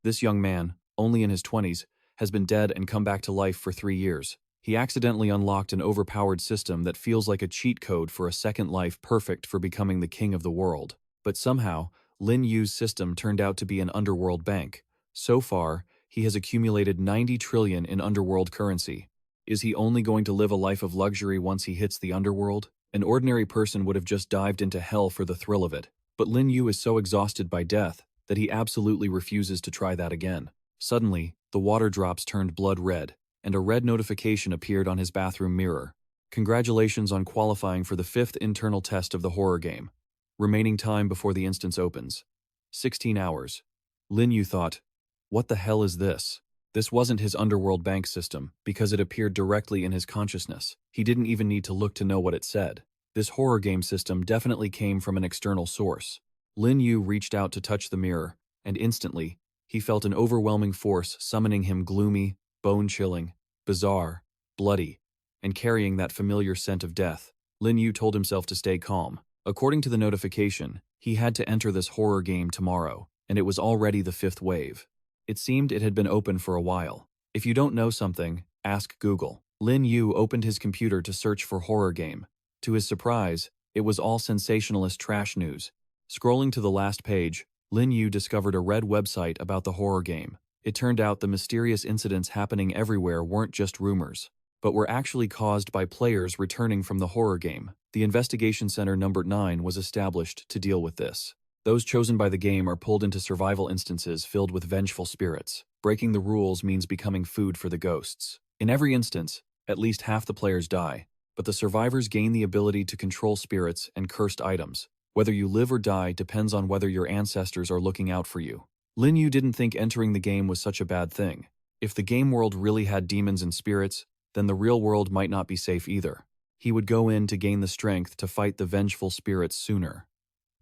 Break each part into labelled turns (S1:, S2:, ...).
S1: This young man, only in his 20s, has been dead and come back to life for 3 years. He accidentally unlocked an overpowered system that feels like a cheat code for a second life perfect for becoming the king of the world. But somehow, Lin Yu's system turned out to be an Underworld Bank. So far, he has accumulated 90 trillion in Underworld currency. Is he only going to live a life of luxury once he hits the Underworld? An ordinary person would have just dived into hell for the thrill of it. But Lin Yu is so exhausted by death that he absolutely refuses to try that again. Suddenly, the water drops turned blood red, and a red notification appeared on his bathroom mirror. Congratulations on qualifying for the 5th internal test of the horror game. Remaining time before the instance opens. 16 hours. Lin Yu thought, what the hell is this? This wasn't his Underworld Bank system, because it appeared directly in his consciousness. He didn't even need to look to know what it said. This horror game system definitely came from an external source. Lin Yu reached out to touch the mirror, and instantly, he felt an overwhelming force summoning him gloomy, bone-chilling, bizarre, bloody, and carrying that familiar scent of death. Lin Yu told himself to stay calm. According to the notification, he had to enter this horror game tomorrow, and it was already the 5th wave. It seemed it had been open for a while. If you don't know something, ask Google. Lin Yu opened his computer to search for horror game. To his surprise, it was all sensationalist trash news. Scrolling to the last page, Lin Yu discovered a red website about the horror game. It turned out the mysterious incidents happening everywhere weren't just rumors, but were actually caused by players returning from the horror game. The Investigation Center number 9 was established to deal with this. Those chosen by the game are pulled into survival instances filled with vengeful spirits. Breaking the rules means becoming food for the ghosts. In every instance, at least half the players die, but the survivors gain the ability to control spirits and cursed items. Whether you live or die depends on whether your ancestors are looking out for you. Lin Yu didn't think entering the game was such a bad thing. If the game world really had demons and spirits, then the real world might not be safe either. He would go in to gain the strength to fight the vengeful spirits sooner.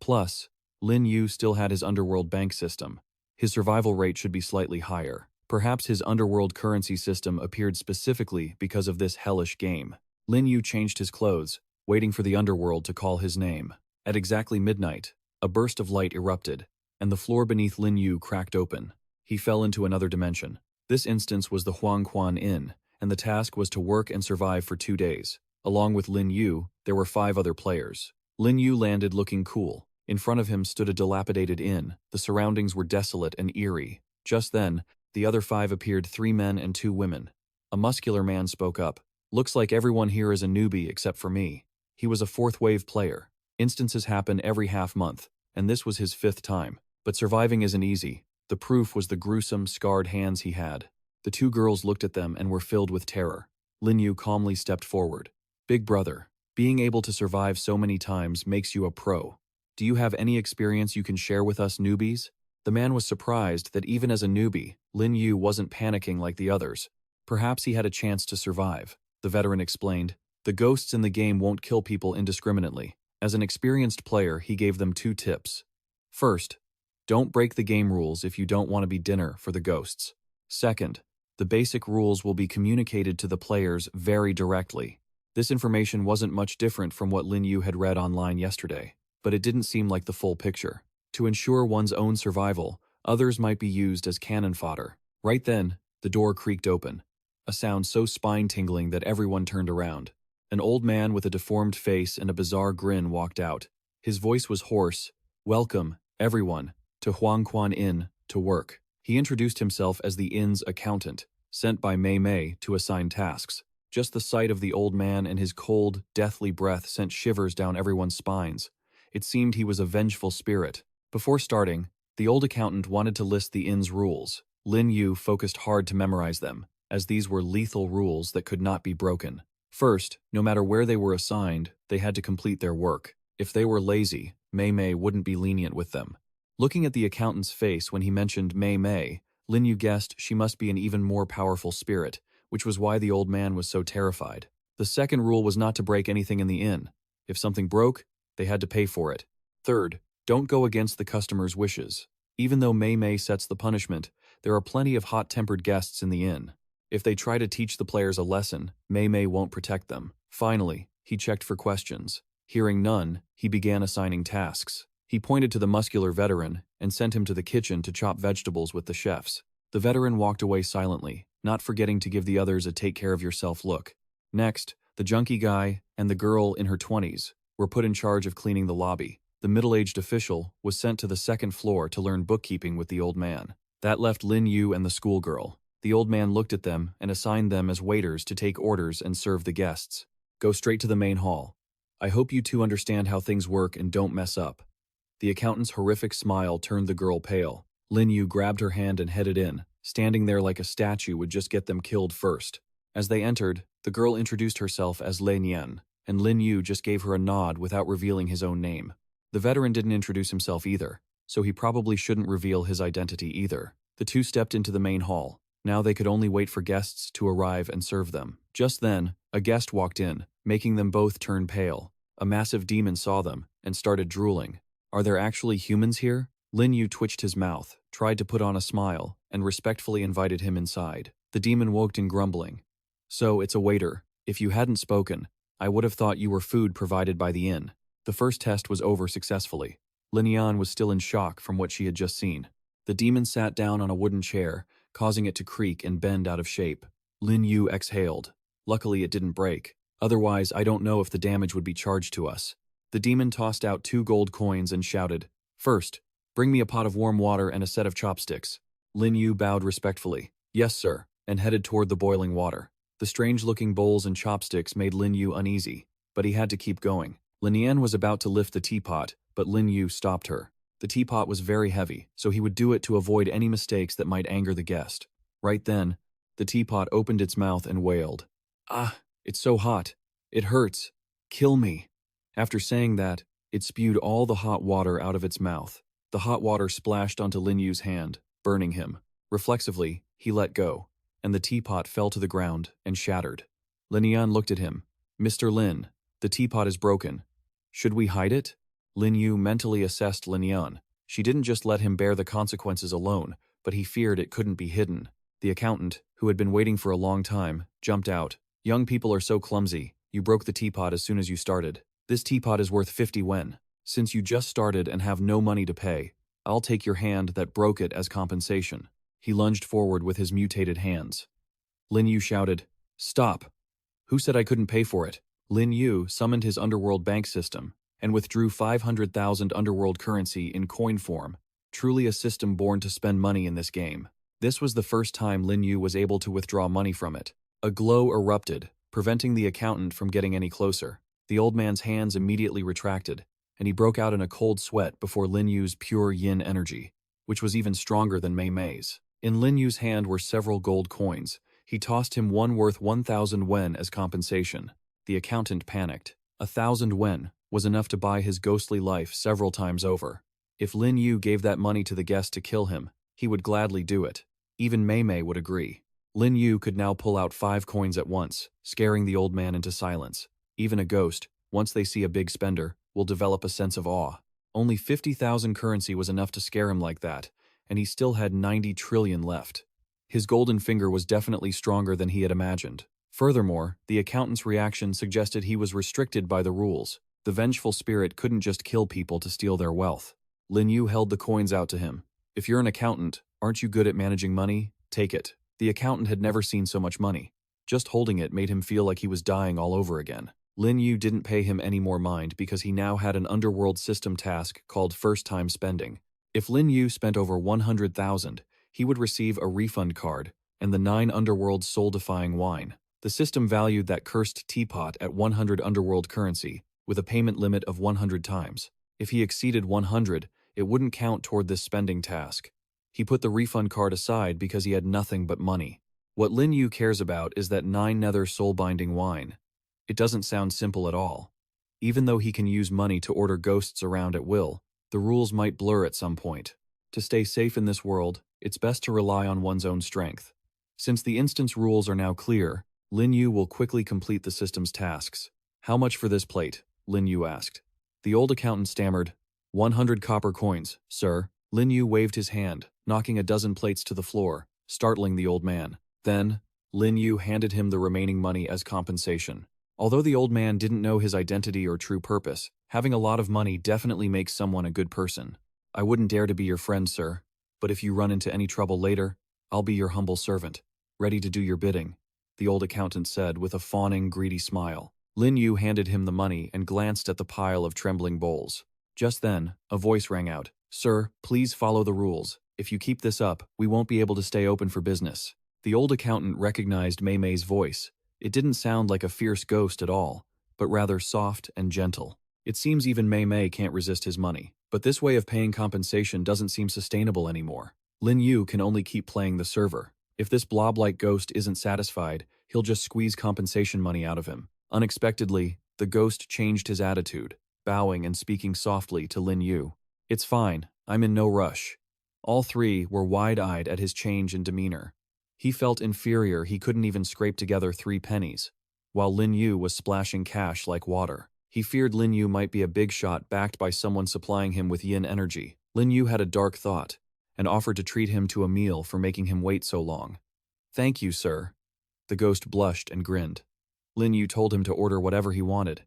S1: Plus, Lin Yu still had his Underworld Bank system. His survival rate should be slightly higher. Perhaps his Underworld currency system appeared specifically because of this hellish game. Lin Yu changed his clothes, waiting for the Underworld to call his name. At exactly midnight, a burst of light erupted, and the floor beneath Lin Yu cracked open. He fell into another dimension. This instance was the Huangquan Inn, and the task was to work and survive for 2 days. Along with Lin Yu, there were 5 other players. Lin Yu landed looking cool. In front of him stood a dilapidated inn. The surroundings were desolate and eerie. Just then, the other 5 appeared, 3 men and 2 women. A muscular man spoke up. Looks like everyone here is a newbie except for me. He was a 4th wave player. Instances happen every half-month, and this was his 5th time. But surviving isn't easy. The proof was the gruesome, scarred hands he had. The 2 girls looked at them and were filled with terror. Lin Yu calmly stepped forward. Big brother, being able to survive so many times makes you a pro. Do you have any experience you can share with us newbies? The man was surprised that even as a newbie, Lin Yu wasn't panicking like the others. Perhaps he had a chance to survive. The veteran explained, the ghosts in the game won't kill people indiscriminately. As an experienced player, he gave them 2 tips. First, don't break the game rules if you don't want to be dinner for the ghosts. Second, the basic rules will be communicated to the players very directly. This information wasn't much different from what Lin Yu had read online yesterday, but it didn't seem like the full picture. To ensure one's own survival, others might be used as cannon fodder. Right then, the door creaked open, a sound so spine-tingling that everyone turned around. An old man with a deformed face and a bizarre grin walked out. His voice was hoarse. Welcome, everyone, to Huangquan Inn, to work. He introduced himself as the inn's accountant, sent by Mei Mei to assign tasks. Just the sight of the old man and his cold, deathly breath sent shivers down everyone's spines. It seemed he was a vengeful spirit. Before starting, the old accountant wanted to list the inn's rules. Lin Yu focused hard to memorize them, as these were lethal rules that could not be broken. First, no matter where they were assigned, they had to complete their work. If they were lazy, Mei Mei wouldn't be lenient with them. Looking at the accountant's face when he mentioned Mei Mei, Lin Yu guessed she must be an even more powerful spirit, which was why the old man was so terrified. The second rule was not to break anything in the inn. If something broke, they had to pay for it. Third, don't go against the customer's wishes. Even though Mei Mei sets the punishment, there are plenty of hot-tempered guests in the inn. If they try to teach the players a lesson, Mei Mei won't protect them. Finally, he checked for questions. Hearing none, he began assigning tasks. He pointed to the muscular veteran and sent him to the kitchen to chop vegetables with the chefs. The veteran walked away silently, not forgetting to give the others a take-care-of-yourself look. Next, the junkie guy and the girl in her 20s were put in charge of cleaning the lobby. The middle-aged official was sent to the second floor to learn bookkeeping with the old man. That left Lin Yu and the schoolgirl. The old man looked at them and assigned them as waiters to take orders and serve the guests. Go straight to the main hall. I hope you two understand how things work and don't mess up. The accountant's horrific smile turned the girl pale. Lin Yu grabbed her hand and headed in. Standing there like a statue would just get them killed first. As they entered, the girl introduced herself as Lin Yen, and Lin Yu just gave her a nod without revealing his own name. The veteran didn't introduce himself either, so he probably shouldn't reveal his identity either. The two stepped into the main hall. Now they could only wait for guests to arrive and serve them. Just then, a guest walked in, making them both turn pale. A massive demon saw them and started drooling. Are there actually humans here? Lin Yu twitched his mouth, tried to put on a smile, and respectfully invited him inside. The demon woke in grumbling. So, it's a waiter. If you hadn't spoken, I would have thought you were food provided by the inn. The first test was over successfully. Lin Yan was still in shock from what she had just seen. The demon sat down on a wooden chair, causing it to creak and bend out of shape. Lin Yu exhaled. Luckily it didn't break. Otherwise, I don't know if the damage would be charged to us. The demon tossed out 2 gold coins and shouted, "First, bring me a pot of warm water and a set of chopsticks." Lin Yu bowed respectfully. "Yes, sir," and headed toward the boiling water. The strange-looking bowls and chopsticks made Lin Yu uneasy, but he had to keep going. Lin Yan was about to lift the teapot, but Lin Yu stopped her. The teapot was very heavy, so he would do it to avoid any mistakes that might anger the guest. Right then, the teapot opened its mouth and wailed. "Ah, it's so hot. It hurts. Kill me." After saying that, it spewed all the hot water out of its mouth. The hot water splashed onto Lin Yu's hand, burning him. Reflexively, he let go, and the teapot fell to the ground and shattered. Lin Yan looked at him. "Mr. Lin, the teapot is broken. Should we hide it?" Lin Yu mentally assessed Lin Yan. She didn't just let him bear the consequences alone, but he feared it couldn't be hidden. The accountant, who had been waiting for a long time, jumped out. "Young people are so clumsy. You broke the teapot as soon as you started. This teapot is worth 50 wen. Since you just started and have no money to pay, I'll take your hand that broke it as compensation." He lunged forward with his mutated hands. Lin Yu shouted, "Stop! Who said I couldn't pay for it?" Lin Yu summoned his Underworld Bank system and withdrew 500,000 Underworld currency in coin form, truly a system born to spend money in this game. This was the first time Lin Yu was able to withdraw money from it. A glow erupted, preventing the accountant from getting any closer. The old man's hands immediately retracted, and he broke out in a cold sweat before Lin Yu's pure yin energy, which was even stronger than Mei Mei's. In Lin Yu's hand were several gold coins. He tossed him one worth 1,000 wen as compensation. The accountant panicked. 1,000 wen was enough to buy his ghostly life several times over. If Lin Yu gave that money to the guest to kill him, he would gladly do it. Even Mei Mei would agree. Lin Yu could now pull out 5 coins at once, scaring the old man into silence. Even a ghost, once they see a big spender, will develop a sense of awe. Only 50,000 currency was enough to scare him like that, and he still had 90 trillion left. His golden finger was definitely stronger than he had imagined. Furthermore, the accountant's reaction suggested he was restricted by the rules. The vengeful spirit couldn't just kill people to steal their wealth. Lin Yu held the coins out to him. "If you're an accountant, aren't you good at managing money? Take it." The accountant had never seen so much money. Just holding it made him feel like he was dying all over again. Lin Yu didn't pay him any more mind because he now had an underworld system task called first-time spending. If Lin Yu spent over 100,000, he would receive a refund card and the 9 underworld soul-defying wine. The system valued that cursed teapot at 100 underworld currency, with a payment limit of 100 times. If he exceeded 100, it wouldn't count toward this spending task. He put the refund card aside because he had nothing but money. What Lin Yu cares about is that 9 nether soul-binding wine. It doesn't sound simple at all. Even though he can use money to order ghosts around at will, the rules might blur at some point. To stay safe in this world, it's best to rely on one's own strength. Since the instance rules are now clear, Lin Yu will quickly complete the system's tasks. "How much for this plate?" Lin Yu asked. The old accountant stammered, 100 copper coins, sir." Lin Yu waved his hand, knocking a dozen plates to the floor, startling the old man. Then, Lin Yu handed him the remaining money as compensation. Although the old man didn't know his identity or true purpose, Having a lot of money definitely makes someone a good person. I wouldn't dare to be your friend, sir, but if you run into any trouble later, I'll be your humble servant, ready to do your bidding, the old accountant said with a fawning, greedy smile. Lin Yu handed him the money and glanced at the pile of trembling bowls. Just then, a voice rang out. Sir, please follow the rules. If you keep this up, we won't be able to stay open for business. The old accountant recognized Mei Mei's voice. It didn't sound like a fierce ghost at all, but rather soft and gentle. It seems even Mei Mei can't resist his money. But this way of paying compensation doesn't seem sustainable anymore. Lin Yu can only keep playing the server. If this blob-like ghost isn't satisfied, he'll just squeeze compensation money out of him. Unexpectedly, the ghost changed his attitude, bowing and speaking softly to Lin Yu. It's fine, I'm in no rush. All three were wide-eyed at his change in demeanor. He felt inferior he couldn't even scrape together 3 pennies, while Lin Yu was splashing cash like water. He feared Lin Yu might be a big shot backed by someone supplying him with yin energy. Lin Yu had a dark thought, and offered to treat him to a meal for making him wait so long. Thank you, sir. The ghost blushed and grinned. Lin Yu told him to order whatever he wanted.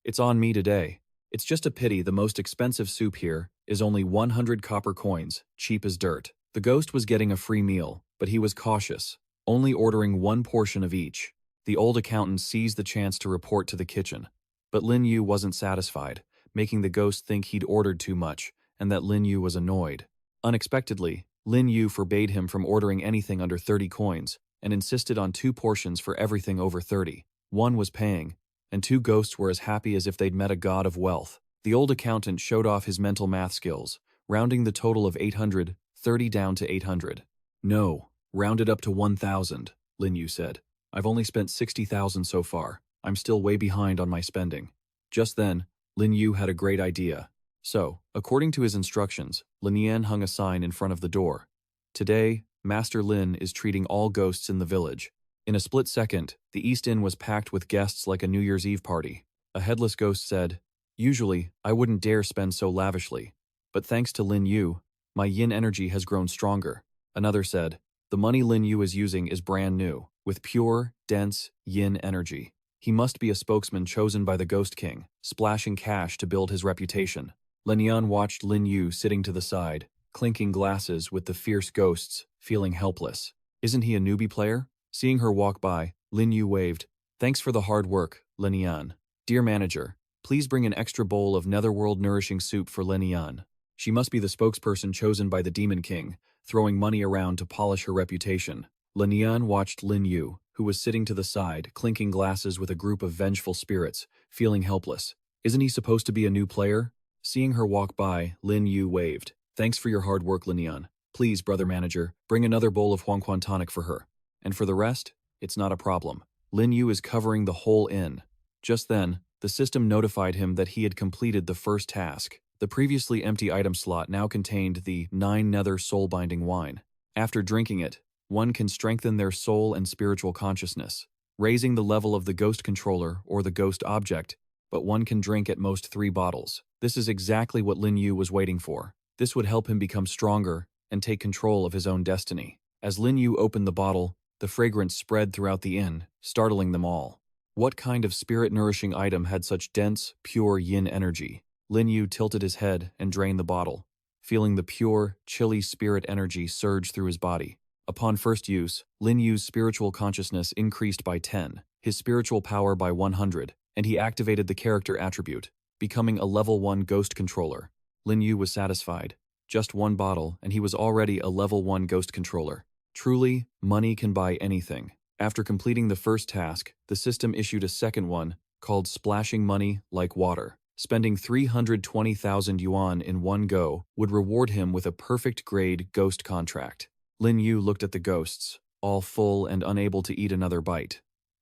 S1: It's on me today. It's just a pity the most expensive soup here is only 100 copper coins, cheap as dirt. The ghost was getting a free meal, but he was cautious, only ordering 1 portion of each. The old accountant seized the chance to report to the kitchen. But Lin Yu wasn't satisfied, making the ghost think he'd ordered too much, and that Lin Yu was annoyed. Unexpectedly, Lin Yu forbade him from ordering anything under 30 coins, and insisted on 2 portions for everything over 30. One was paying, and 2 ghosts were as happy as if they'd met a god of wealth. The old accountant showed off his mental math skills, rounding the total of 830 down to 800. No, round it up to 1,000, Lin Yu said. I've only spent 60,000 so far. I'm still way behind on my spending. Just then, Lin Yu had a great idea. So, according to his instructions, Lin Yan hung a sign in front of the door. Today, Master Lin is treating all ghosts in the village. In a split second, the East Inn was packed with guests like a New Year's Eve party. A headless ghost said, Usually, I wouldn't dare spend so lavishly. But thanks to Lin Yu, my yin energy has grown stronger. Another said, The money Lin Yu is using is brand new, with pure, dense yin energy. He must be a spokesman chosen by the Ghost King, splashing cash to build his reputation. Lin Yan watched Lin Yu sitting to the side, clinking glasses with the fierce ghosts, feeling helpless. Isn't he a newbie player? Seeing her walk by, Lin Yu waved. Thanks for the hard work, Lin Yan. Dear manager, please bring an extra bowl of netherworld nourishing soup for Lin Yan. She must be the spokesperson chosen by the Demon King, throwing money around to polish her reputation. Lin Yan watched Lin Yu, who was sitting to the side, clinking glasses with a group of vengeful spirits, feeling helpless. Isn't he supposed to be a new player? Seeing her walk by, Lin Yu waved. Thanks for your hard work, Lin Yan. Please, brother manager, bring another bowl of Huangquan tonic for her. And for the rest, it's not a problem. Lin Yu is covering the whole inn. Just then, the system notified him that he had completed the first task. The previously empty item slot now contained the 9 nether soul-binding wine. After drinking it, one can strengthen their soul and spiritual consciousness, raising the level of the ghost controller or the ghost object, but one can drink at most 3 bottles. This is exactly what Lin Yu was waiting for. This would help him become stronger and take control of his own destiny. As Lin Yu opened the bottle, the fragrance spread throughout the inn, startling them all. What kind of spirit-nourishing item had such dense, pure yin energy? Lin Yu tilted his head and drained the bottle, feeling the pure, chilly spirit energy surge through his body. Upon first use, Lin Yu's spiritual consciousness increased by 10, his spiritual power by 100, and he activated the character attribute, becoming a level 1 ghost controller. Lin Yu was satisfied. Just 1 bottle, and he was already a level 1 ghost controller. Truly, money can buy anything. After completing the first task, the system issued a second one, called Splashing Money Like Water. Spending 320,000 yuan in one go would reward him with a perfect-grade ghost contract. Lin Yu looked at the ghosts, all full and unable to eat another bite.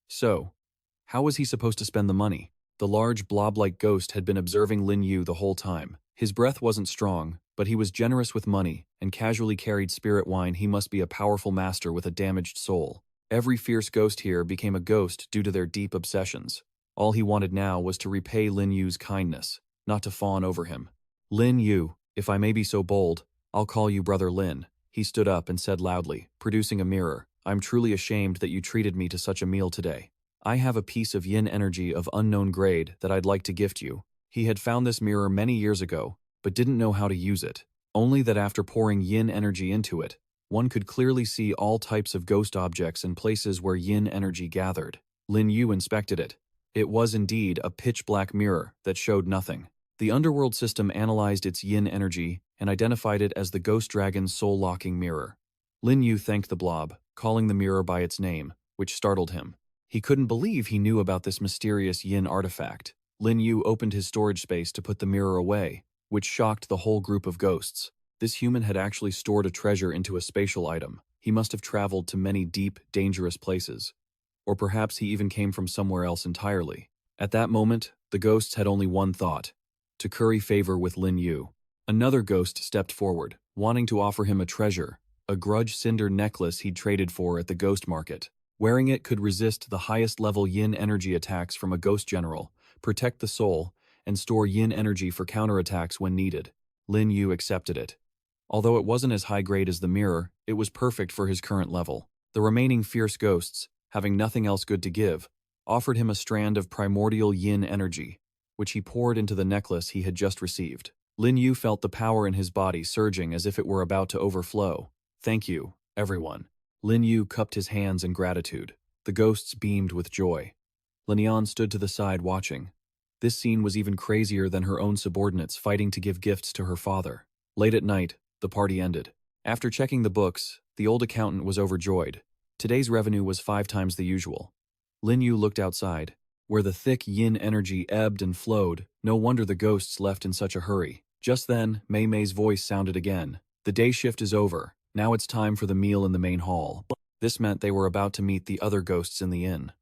S1: So, how was he supposed to spend the money? The large blob-like ghost had been observing Lin Yu the whole time. His breath wasn't strong, but he was generous with money and casually carried spirit wine. He must be a powerful master with a damaged soul. Every fierce ghost here became a ghost due to their deep obsessions. All he wanted now was to repay Lin Yu's kindness, not to fawn over him. Lin Yu, if I may be so bold, I'll call you Brother Lin. He stood up and said loudly, producing a mirror, I'm truly ashamed that you treated me to such a meal today. I have a piece of yin energy of unknown grade that I'd like to gift you. He had found this mirror many years ago, but didn't know how to use it. Only that after pouring yin energy into it, one could clearly see all types of ghost objects in places where yin energy gathered. Lin Yu inspected it. It was indeed a pitch-black mirror that showed nothing. The Underworld system analyzed its yin energy and identified it as the Ghost Dragon's soul-locking mirror. Lin Yu thanked the blob, calling the mirror by its name, which startled him. He couldn't believe he knew about this mysterious yin artifact. Lin Yu opened his storage space to put the mirror away, which shocked the whole group of ghosts. This human had actually stored a treasure into a spatial item. He must have traveled to many deep, dangerous places. Or perhaps he even came from somewhere else entirely. At that moment, the ghosts had only one thought: to curry favor with Lin Yu. Another ghost stepped forward, wanting to offer him a treasure, a grudge cinder necklace he'd traded for at the ghost market. Wearing it could resist the highest level yin energy attacks from a ghost general, protect the soul, and store yin energy for counterattacks when needed. Lin Yu accepted it. Although it wasn't as high grade as the mirror, it was perfect for his current level. The remaining fierce ghosts, having nothing else good to give, offered him a strand of primordial yin energy, which he poured into the necklace he had just received. Lin Yu felt the power in his body surging as if it were about to overflow. "Thank you, everyone." Lin Yu cupped his hands in gratitude. The ghosts beamed with joy. Lin Yan stood to the side watching. This scene was even crazier than her own subordinates fighting to give gifts to her father. Late at night, the party ended. After checking the books, the old accountant was overjoyed. Today's revenue was 5 times the usual. Lin Yu looked outside. Where the thick yin energy ebbed and flowed, no wonder the ghosts left in such a hurry. Just then, Mei Mei's voice sounded again. "The day shift is over. Now it's time for the meal in the main hall." This meant they were about to meet the other ghosts in the inn.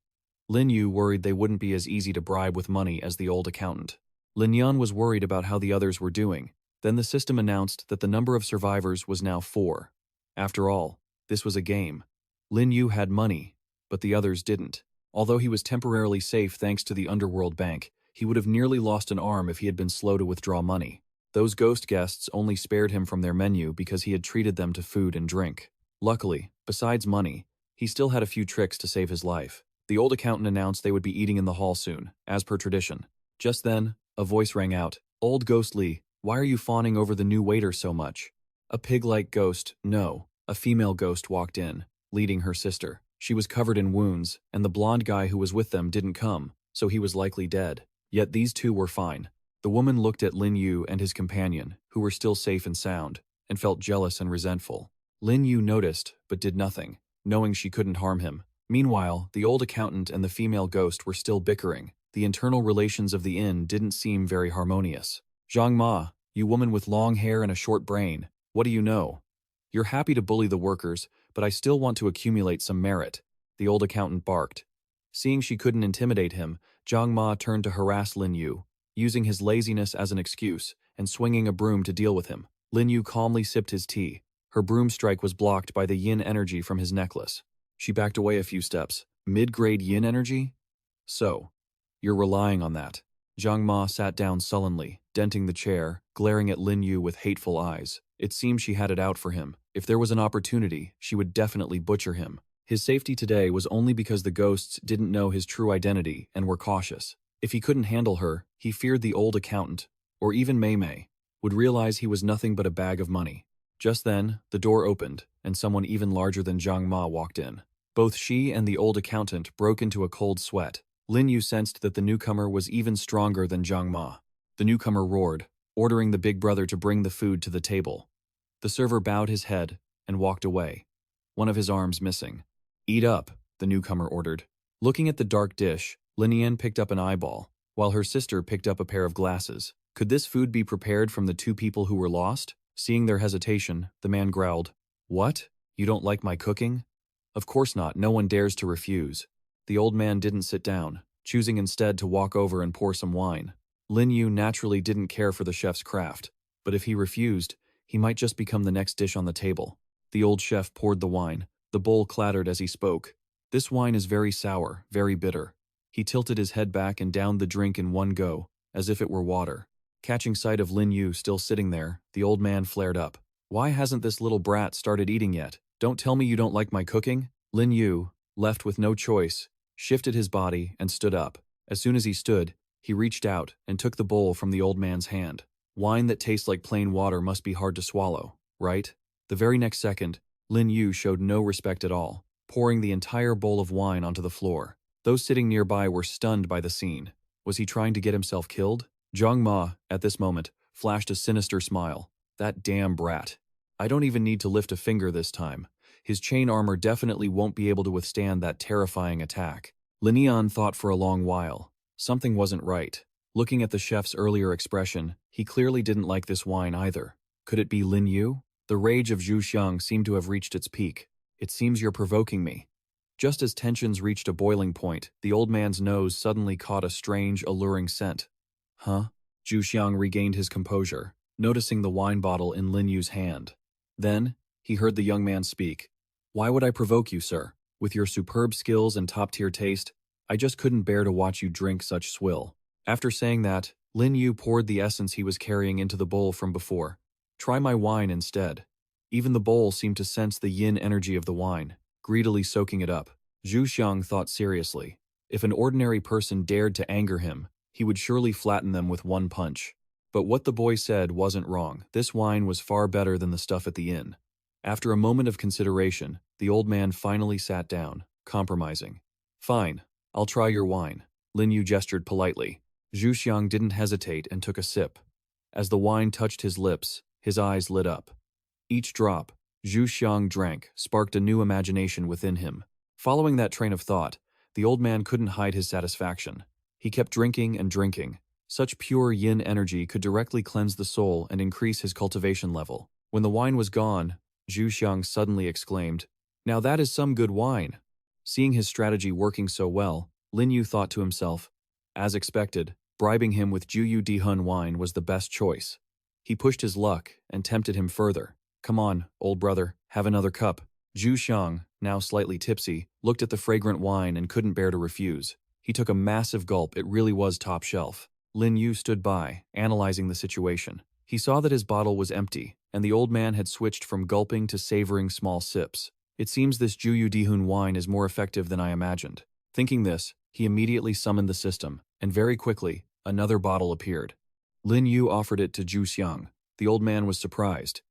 S1: Lin Yu worried they wouldn't be as easy to bribe with money as the old accountant. Lin Yan was worried about how the others were doing. Then the system announced that the number of survivors was now 4. After all, this was a game. Lin Yu had money, but the others didn't. Although he was temporarily safe thanks to the Underworld Bank, he would have nearly lost an arm if he had been slow to withdraw money. Those ghost guests only spared him from their menu because he had treated them to food and drink. Luckily, besides money, he still had a few tricks to save his life. The old accountant announced they would be eating in the hall soon, as per tradition. Just then, a voice rang out. "Old Ghost Lee, why are you fawning over the new waiter so much?" A pig-like ghost, no, a female ghost walked in, leading her sister. She was covered in wounds, and the blonde guy who was with them didn't come, so he was likely dead. Yet these two were fine. The woman looked at Lin Yu and his companion, who were still safe and sound, and felt jealous and resentful. Lin Yu noticed, but did nothing, knowing she couldn't harm him. Meanwhile, the old accountant and the female ghost were still bickering. The internal relations of the inn didn't seem very harmonious. "Zhang Ma, you woman with long hair and a short brain, what do you know? You're happy to bully the workers, but I still want to accumulate some merit," the old accountant barked. Seeing she couldn't intimidate him, Zhang Ma turned to harass Lin Yu, using his laziness as an excuse and swinging a broom to deal with him. Lin Yu calmly sipped his tea. Her broom strike was blocked by the yin energy from his necklace. She backed away a few steps. "Mid-grade yin energy? So, you're relying on that." Zhang Ma sat down sullenly, denting the chair, glaring at Lin Yu with hateful eyes. It seemed she had it out for him. If there was an opportunity, she would definitely butcher him. His safety today was only because the ghosts didn't know his true identity and were cautious. If he couldn't handle her, he feared the old accountant, or even Mei Mei, would realize he was nothing but a bag of money. Just then, the door opened, and someone even larger than Zhang Ma walked in. Both she and the old accountant broke into a cold sweat. Lin Yu sensed that the newcomer was even stronger than Zhang Ma. The newcomer roared, ordering the big brother to bring the food to the table. The server bowed his head and walked away, one of his arms missing. "Eat up," the newcomer ordered. Looking at the dark dish, Lin Yan picked up an eyeball, while her sister picked up a pair of glasses. Could this food be prepared from the 2 people who were lost? Seeing their hesitation, the man growled, "What? You don't like my cooking?" "Of course not, no one dares to refuse." The old man didn't sit down, choosing instead to walk over and pour some wine. Lin Yu naturally didn't care for the chef's craft, but if he refused, he might just become the next dish on the table. The old chef poured the wine. The bowl clattered as he spoke. "This wine is very sour, very bitter." He tilted his head back and downed the drink in one go, as if it were water. Catching sight of Lin Yu still sitting there, the old man flared up. "Why hasn't this little brat started eating yet? Don't tell me you don't like my cooking?" Lin Yu, left with no choice, shifted his body and stood up. As soon as he stood, He reached out and took the bowl from the old man's hand. Wine that tastes like plain water must be hard to swallow, right? The very next second, Lin Yu showed no respect at all, pouring the entire bowl of wine onto the floor. Those sitting nearby were stunned by the scene. Was he trying to get himself killed? Zhang Ma, at this moment, flashed a sinister smile. That damn brat. I don't even need to lift a finger this time. His chain armor definitely won't be able to withstand that terrifying attack. Lin Yan thought for a long while. Something wasn't right. Looking at the chef's earlier expression, he clearly didn't like this wine either. Could it be Lin Yu? The rage of Zhu Xiang seemed to have reached its peak. It seems you're provoking me. Just as tensions reached a boiling point, the old man's nose suddenly caught a strange, alluring scent. Huh? Zhu Xiang regained his composure, noticing the wine bottle in Lin Yu's hand. Then, he heard the young man speak. Why would I provoke you, sir? With your superb skills and top-tier taste, I just couldn't bear to watch you drink such swill. After saying that, Lin Yu poured the essence he was carrying into the bowl from before. Try my wine instead. Even the bowl seemed to sense the yin energy of the wine, greedily soaking it up. Zhu Xiang thought seriously. If an ordinary person dared to anger him, he would surely flatten them with one punch. But what the boy said wasn't wrong. This wine was far better than the stuff at the inn. After a moment of consideration, the old man finally sat down, compromising. Fine, I'll try your wine. Lin Yu gestured politely. Zhu Xiang didn't hesitate and took a sip. As the wine touched his lips, his eyes lit up. Each drop, Zhu Xiang drank, sparked a new imagination within him. Following that train of thought, the old man couldn't hide his satisfaction. He kept drinking and drinking. Such pure yin energy could directly cleanse the soul and increase his cultivation level. When the wine was gone, Zhu Xiang suddenly exclaimed, "Now that is some good wine." Seeing his strategy working so well, Lin Yu thought to himself, as expected, bribing him with Juyu Dihun wine was the best choice. He pushed his luck and tempted him further. Come on, old brother, have another cup. Zhu Xiang, now slightly tipsy, looked at the fragrant wine and couldn't bear to refuse. He took a massive gulp. It really was top shelf. Lin Yu stood by, analyzing the situation. He saw that his bottle was empty, and the old man had switched from gulping to savoring small sips. It seems this Juyu Dihun wine is more effective than I imagined. Thinking this, he immediately summoned the system, and very quickly, another bottle appeared. Lin Yu offered it to Zhu Xiang. The old man was surprised.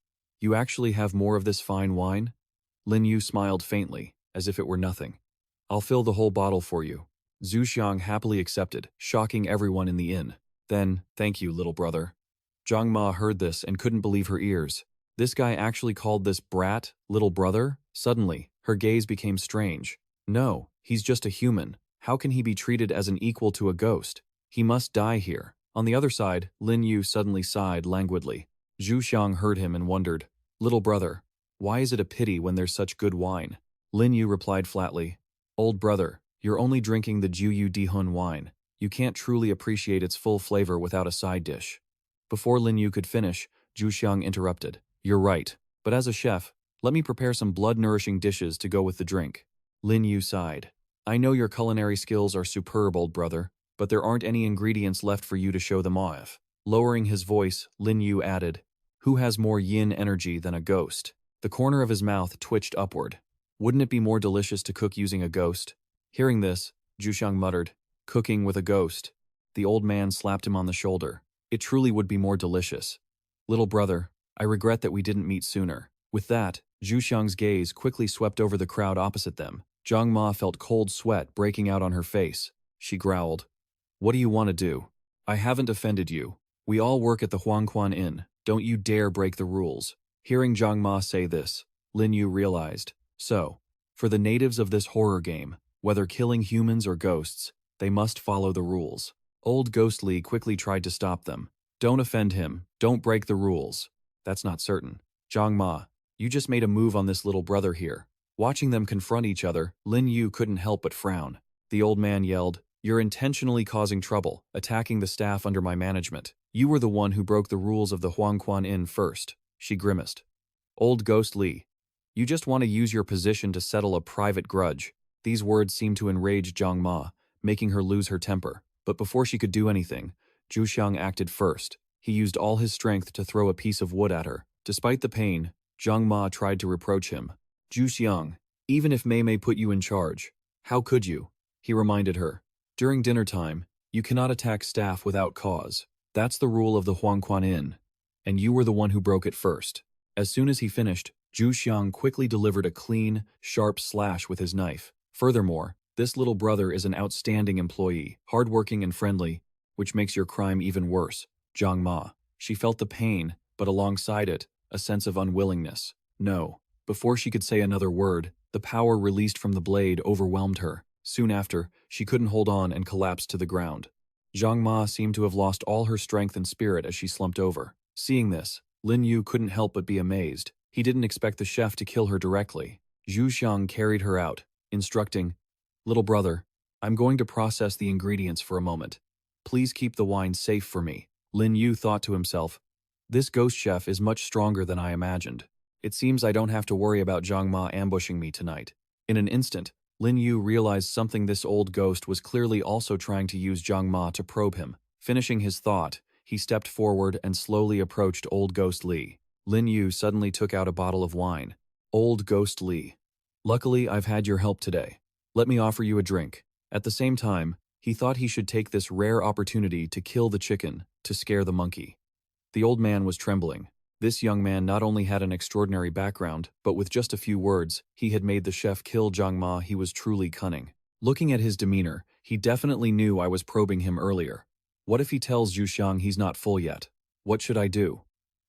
S1: You actually have more of this fine wine? Lin Yu smiled faintly, as if it were nothing. I'll fill the whole bottle for you. Zhu Xiang happily accepted, shocking everyone in the inn. Then, thank you, little brother. Zhang Ma heard this and couldn't believe her ears. This guy actually called this brat little brother? Suddenly, her gaze became strange. No, he's just a human. How can he be treated as an equal to a ghost? He must die here. On the other side, Lin Yu suddenly sighed languidly. Zhu Xiang heard him and wondered, little brother, why is it a pity when there's such good wine? Lin Yu replied flatly, old brother, you're only drinking the Juyu Dihun wine. You can't truly appreciate its full flavor without a side dish. Before Lin Yu could finish, Zhu Xiang interrupted. You're right, but as a chef, let me prepare some blood-nourishing dishes to go with the drink. Lin Yu sighed. I know your culinary skills are superb, old brother, but there aren't any ingredients left for you to show them off. Lowering his voice, Lin Yu added, who has more yin energy than a ghost? The corner of his mouth twitched upward. Wouldn't it be more delicious to cook using a ghost? Hearing this, Zhu Xiang muttered, cooking with a ghost. The old man slapped him on the shoulder. It truly would be more delicious. Little brother, I regret that we didn't meet sooner. With that, Zhu Xiang's gaze quickly swept over the crowd opposite them. Zhang Ma felt cold sweat breaking out on her face. She growled, what do you want to do? I haven't offended you. We all work at the Huangquan Inn. Don't you dare break the rules. Hearing Zhang Ma say this, Lin Yu realized. So, for the natives of this horror game, whether killing humans or ghosts, they must follow the rules. Old Ghost Li quickly tried to stop them. Don't offend him. Don't break the rules. That's not certain. Zhang Ma, you just made a move on this little brother here. Watching them confront each other, Lin Yu couldn't help but frown. The old man yelled, you're intentionally causing trouble, attacking the staff under my management. You were the one who broke the rules of the Huangquan Inn first. She grimaced. Old Ghost Li, you just want to use your position to settle a private grudge. These words seemed to enrage Zhang Ma, making her lose her temper. But before she could do anything, Zhu Xiang acted first. He used all his strength to throw a piece of wood at her. Despite the pain, Zhang Ma tried to reproach him. Zhu Xiang, even if Mei Mei put you in charge, how could you? He reminded her. During dinner time, You cannot attack staff without cause. That's the rule of the Huangquan Inn, and you were the one who broke it first. As soon as he finished, Zhu Xiang quickly delivered a clean, sharp slash with his knife. Furthermore, this little brother is an outstanding employee, hardworking and friendly, which makes your crime even worse. Zhang Ma. She felt the pain, but alongside it, a sense of unwillingness. No. Before she could say another word, the power released from the blade overwhelmed her. Soon after, she couldn't hold on and collapsed to the ground. Zhang Ma seemed to have lost all her strength and spirit as she slumped over. Seeing this, Lin Yu couldn't help but be amazed. He didn't expect the chef to kill her directly. Zhu Xiang carried her out, instructing, "Little brother, I'm going to process the ingredients for a moment. Please keep the wine safe for me." Lin Yu thought to himself, "This ghost chef is much stronger than I imagined. It seems I don't have to worry about Zhang Ma ambushing me tonight." In an instant, Lin Yu realized something. This old ghost was clearly also trying to use Zhang Ma to probe him. Finishing his thought, he stepped forward and slowly approached Old Ghost Li. Lin Yu suddenly took out a bottle of wine. "Old Ghost Li, luckily I've had your help today. Let me offer you a drink." At the same time, he thought he should take this rare opportunity to kill the chicken, to scare the monkey. The old man was trembling. This young man not only had an extraordinary background, but with just a few words, he had made the chef kill Zhang Ma. He was truly cunning. Looking at his demeanor, he definitely knew I was probing him earlier. What if he tells Zhu Xiang he's not full yet? What should I do?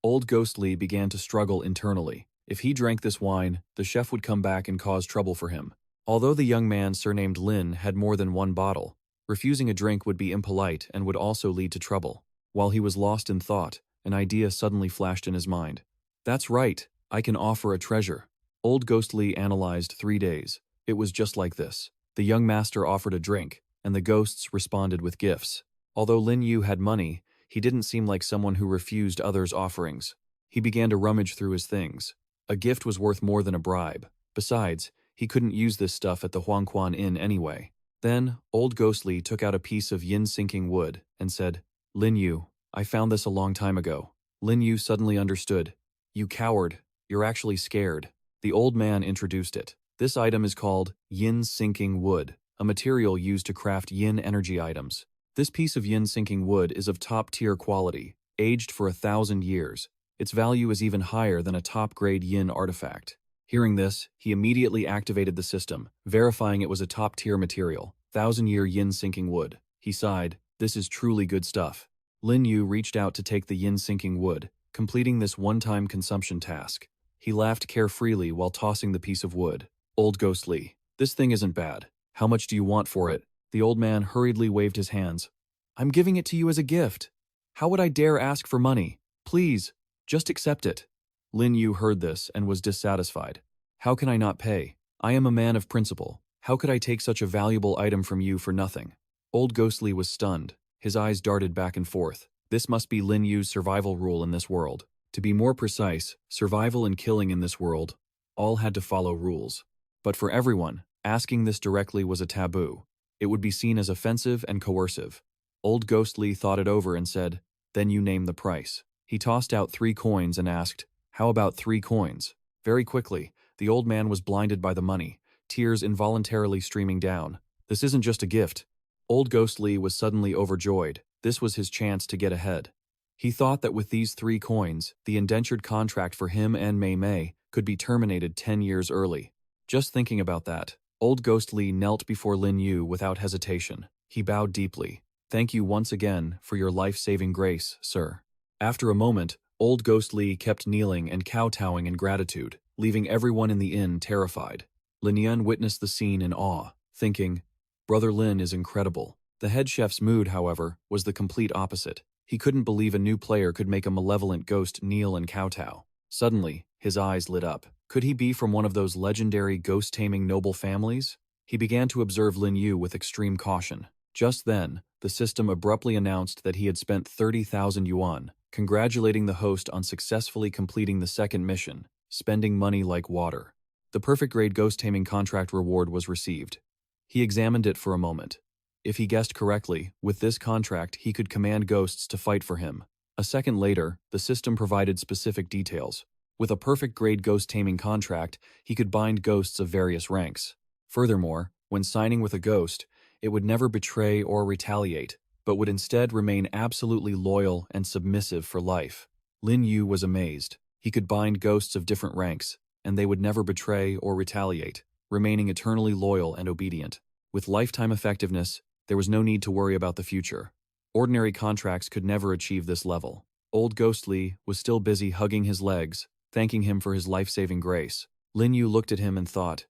S1: Old Ghost Li began to struggle internally. If he drank this wine, the chef would come back and cause trouble for him. Although the young man surnamed Lin had more than one bottle, refusing a drink would be impolite and would also lead to trouble. While he was lost in thought, an idea suddenly flashed in his mind. "That's right, I can offer a treasure." Old Ghost Li analyzed 3 days. It was just like this. The young master offered a drink, and the ghosts responded with gifts. Although Lin Yu had money, he didn't seem like someone who refused others' offerings. He began to rummage through his things. A gift was worth more than a bribe. Besides, he couldn't use this stuff at the Huangquan Inn anyway. Then, Old Ghost Li took out a piece of yin-sinking wood and said, "Lin Yu, I found this a long time ago." Lin Yu suddenly understood. "You coward, you're actually scared." The old man introduced it. This item is called yin-sinking wood, a material used to craft yin energy items. This piece of yin-sinking wood is of top-tier quality, aged for 1,000 years. Its value is even higher than a top-grade yin artifact. Hearing this, he immediately activated the system, verifying it was a top-tier material, 1,000-year yin-sinking wood. He sighed, "This is truly good stuff." Lin Yu reached out to take the yin-sinking wood, completing this one-time consumption task. He laughed carefreely while tossing the piece of wood. "Old Ghost Li, this thing isn't bad. How much do you want for it?" The old man hurriedly waved his hands. "I'm giving it to you as a gift. How would I dare ask for money? Please, just accept it." Lin Yu heard this and was dissatisfied. "How can I not pay? I am a man of principle. How could I take such a valuable item from you for nothing?" Old Ghost Li was stunned. His eyes darted back and forth. This must be Lin Yu's survival rule in this world. To be more precise, survival and killing in this world all had to follow rules. But for everyone, asking this directly was a taboo. It would be seen as offensive and coercive. Old Ghost Li thought it over and said, "Then you name the price." He tossed out 3 coins and asked, "How about 3 coins?" Very quickly, the old man was blinded by the money, tears involuntarily streaming down. "This isn't just a gift." Old Ghost Li was suddenly overjoyed. This was his chance to get ahead. He thought that with these 3 coins, the indentured contract for him and Mei Mei could be terminated 10 years early. Just thinking about that, Old Ghost Li knelt before Lin Yu without hesitation. He bowed deeply. "Thank you once again for your life-saving grace, sir." After a moment, Old Ghost Li kept kneeling and kowtowing in gratitude, leaving everyone in the inn terrified. Lin Yan witnessed the scene in awe, thinking, "Brother Lin is incredible." The head chef's mood, however, was the complete opposite. He couldn't believe a new player could make a malevolent ghost kneel and kowtow. Suddenly, his eyes lit up. Could he be from one of those legendary ghost-taming noble families? He began to observe Lin Yu with extreme caution. Just then, the system abruptly announced that he had spent 30,000 yuan, congratulating the host on successfully completing the second mission, spending money like water. The perfect-grade ghost-taming contract reward was received. He examined it for a moment. If he guessed correctly, with this contract he could command ghosts to fight for him. A second later, the system provided specific details. With a perfect-grade ghost-taming contract, he could bind ghosts of various ranks. Furthermore, when signing with a ghost, it would never betray or retaliate. but would instead remain absolutely loyal and submissive for life. Lin Yu was amazed. He could bind ghosts of different ranks, and they would never betray or retaliate, remaining eternally loyal and obedient. With lifetime effectiveness, there was no need to worry about the future. Ordinary contracts could never achieve this level. Old Ghost Li was still busy hugging his legs, thanking him for his life-saving grace. Lin Yu looked at him and thought,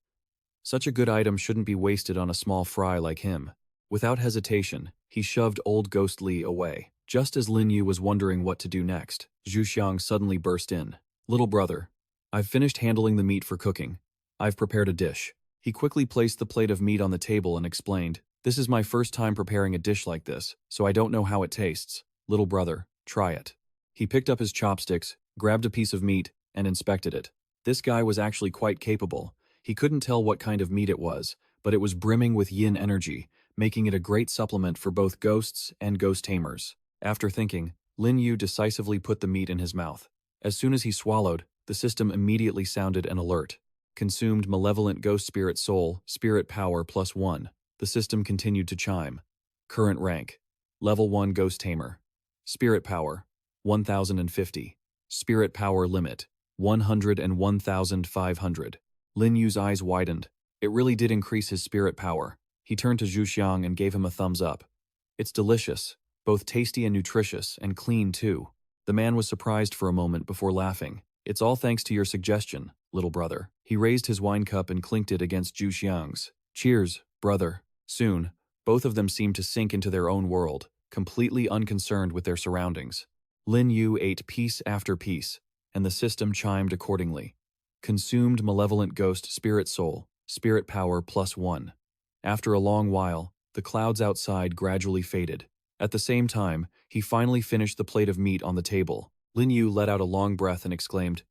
S1: such a good item shouldn't be wasted on a small fry like him. Without hesitation, he shoved Old Ghost Li away. Just as Lin Yu was wondering what to do next, Zhu Xiang suddenly burst in. Little brother, I've finished handling the meat for cooking. I've prepared a dish. He quickly placed the plate of meat on the table and explained, this is my first time preparing a dish like this, so I don't know how it tastes. Little brother, try it. He picked up his chopsticks, grabbed a piece of meat, and inspected it. This guy was actually quite capable. He couldn't tell what kind of meat it was, but it was brimming with yin energy, making it a great supplement for both ghosts and ghost tamers. After thinking, Lin Yu decisively put the meat in his mouth. As soon as he swallowed, the system immediately sounded an alert. Consumed malevolent ghost spirit soul, spirit power +1. The system continued to chime. Current rank. Level 1 Ghost Tamer. Spirit power, 1050. Spirit power limit, 101,500. Lin Yu's eyes widened. It really did increase his spirit power. He turned to Zhu Xiang and gave him a thumbs up. It's delicious, both tasty and nutritious, and clean too. The man was surprised for a moment before laughing. It's all thanks to your suggestion, little brother. He raised his wine cup and clinked it against Zhu Xiang's. Cheers, brother. Soon, both of them seemed to sink into their own world, completely unconcerned with their surroundings. Lin Yu ate piece after piece, and the system chimed accordingly. Consumed malevolent ghost spirit soul, spirit power +1. After a long while, the clouds outside gradually faded. At the same time, he finally finished the plate of meat on the table. Lin Yu let out a long breath and exclaimed,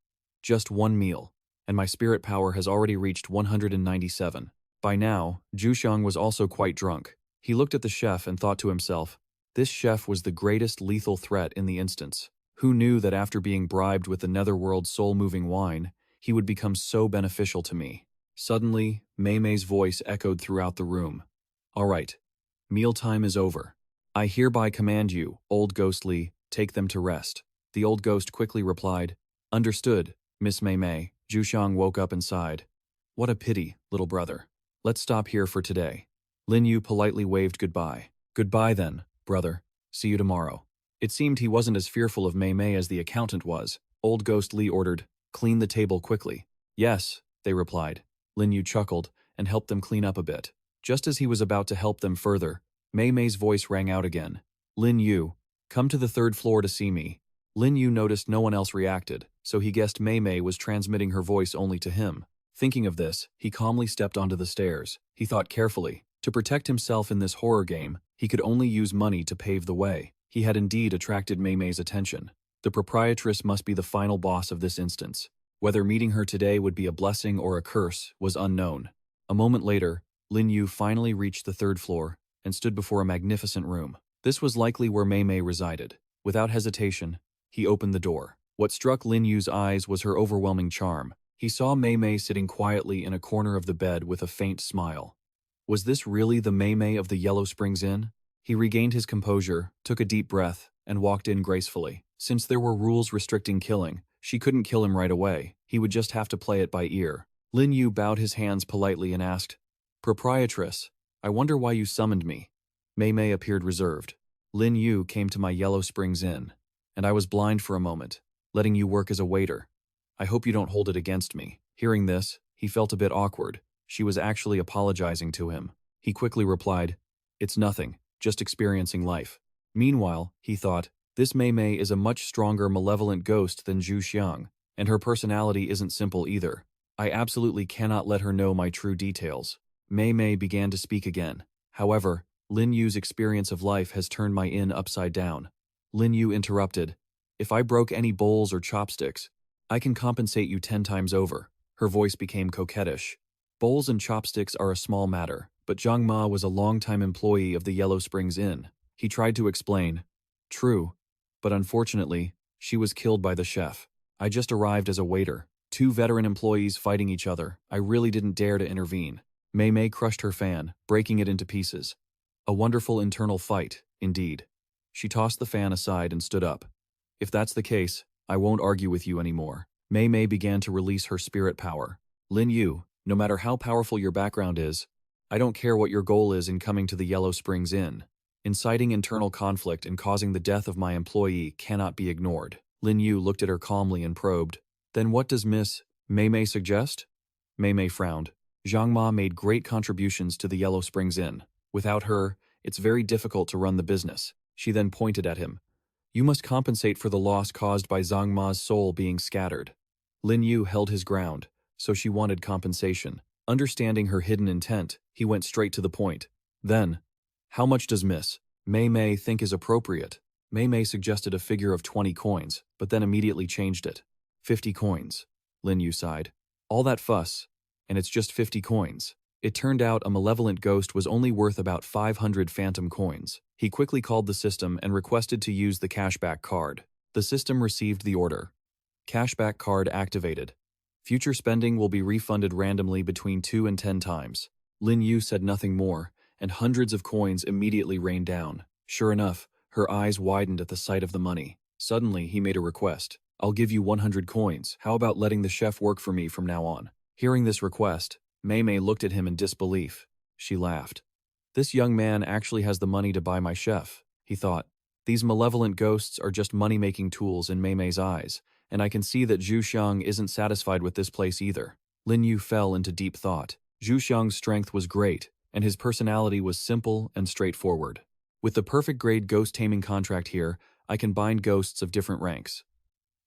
S1: just one meal, and my spirit power has already reached 197. By now, Zhu Xiang was also quite drunk. He looked at the chef and thought to himself, this chef was the greatest lethal threat in the instance. Who knew that after being bribed with the netherworld soul-moving wine, he would become so beneficial to me? Suddenly, Mei Mei's voice echoed throughout the room. All right, mealtime is over. I hereby command you, Old Ghost Li, take them to rest. The old ghost quickly replied, understood, Miss Mei Mei. Zhu Xiang woke up and sighed. What a pity, little brother. Let's stop here for today. Lin Yu politely waved goodbye. Goodbye then, brother. See you tomorrow. It seemed he wasn't as fearful of Mei Mei as the accountant was. Old Ghost Li ordered, clean the table quickly. Yes, they replied. Lin Yu chuckled and helped them clean up a bit. Just as he was about to help them further, Mei Mei's voice rang out again. Lin Yu, come to the 3rd floor to see me. Lin Yu noticed no one else reacted, so he guessed Mei Mei was transmitting her voice only to him. Thinking of this, he calmly stepped onto the stairs. He thought carefully. To protect himself in this horror game, he could only use money to pave the way. He had indeed attracted Mei Mei's attention. The proprietress must be the final boss of this instance. Whether meeting her today would be a blessing or a curse was unknown. A moment later, Lin Yu finally reached the 3rd floor and stood before a magnificent room. This was likely where Mei Mei resided. Without hesitation, he opened the door. What struck Lin Yu's eyes was her overwhelming charm. He saw Mei Mei sitting quietly in a corner of the bed with a faint smile. Was this really the Mei Mei of the Yellow Springs Inn? He regained his composure, took a deep breath, and walked in gracefully. Since there were rules restricting killing, she couldn't kill him right away. He would just have to play it by ear. Lin Yu bowed his hands politely and asked, Proprietress, I wonder why you summoned me. Mei Mei appeared reserved. Lin Yu came to my Yellow Springs Inn, and I was blind for a moment, letting you work as a waiter. I hope you don't hold it against me. Hearing this, he felt a bit awkward. She was actually apologizing to him. He quickly replied, it's nothing, just experiencing life. Meanwhile, he thought, this Mei Mei is a much stronger malevolent ghost than Zhu Xiang, and her personality isn't simple either. I absolutely cannot let her know my true details. Mei Mei began to speak again. However, Lin Yu's experience of life has turned my inn upside down. Lin Yu interrupted, if I broke any bowls or chopsticks, I can compensate you 10 times over. Her voice became coquettish. Bowls and chopsticks are a small matter, but Zhang Ma was a longtime employee of the Yellow Springs Inn. He tried to explain. True, but unfortunately, she was killed by the chef. I just arrived as a waiter. 2 veteran employees fighting each other. I really didn't dare to intervene. Mei Mei crushed her fan, breaking it into pieces. A wonderful internal fight. Indeed. She tossed the fan aside and stood up. If that's the case, I won't argue with you anymore. Mei Mei began to release her spirit power. Lin Yu, no matter how powerful your background is, I don't care what your goal is in coming to the Yellow Springs Inn. Inciting internal conflict and causing the death of my employee cannot be ignored. Lin Yu looked at her calmly and probed. Then what does Miss Mei Mei suggest? Mei Mei frowned. Zhang Ma made great contributions to the Yellow Springs Inn. Without her, it's very difficult to run the business. She then pointed at him. You must compensate for the loss caused by Zhang Ma's soul being scattered. Lin Yu held his ground, so she wanted compensation. Understanding her hidden intent, he went straight to the point. Then, how much does Miss Mei Mei think is appropriate? Mei Mei suggested a figure of 20 coins, but then immediately changed it. 50 coins. Lin Yu sighed. All that fuss, and it's just 50 coins. It turned out a malevolent ghost was only worth about 500 phantom coins. He quickly called the system and requested to use the cashback card. The system received the order. Cashback card activated. Future spending will be refunded randomly between 2 and 10 times. Lin Yu said nothing more, and hundreds of coins immediately rained down. Sure enough, her eyes widened at the sight of the money. Suddenly, he made a request. I'll give you 100 coins. How about letting the chef work for me from now on? Hearing this request, Mei Mei looked at him in disbelief. She laughed. This young man actually has the money to buy my chef, he thought. These malevolent ghosts are just money-making tools in Mei Mei's eyes, and I can see that Zhu Xiang isn't satisfied with this place either. Lin Yu fell into deep thought. Zhu Xiang's strength was great, and his personality was simple and straightforward. With the perfect grade ghost taming contract here, I can bind ghosts of different ranks.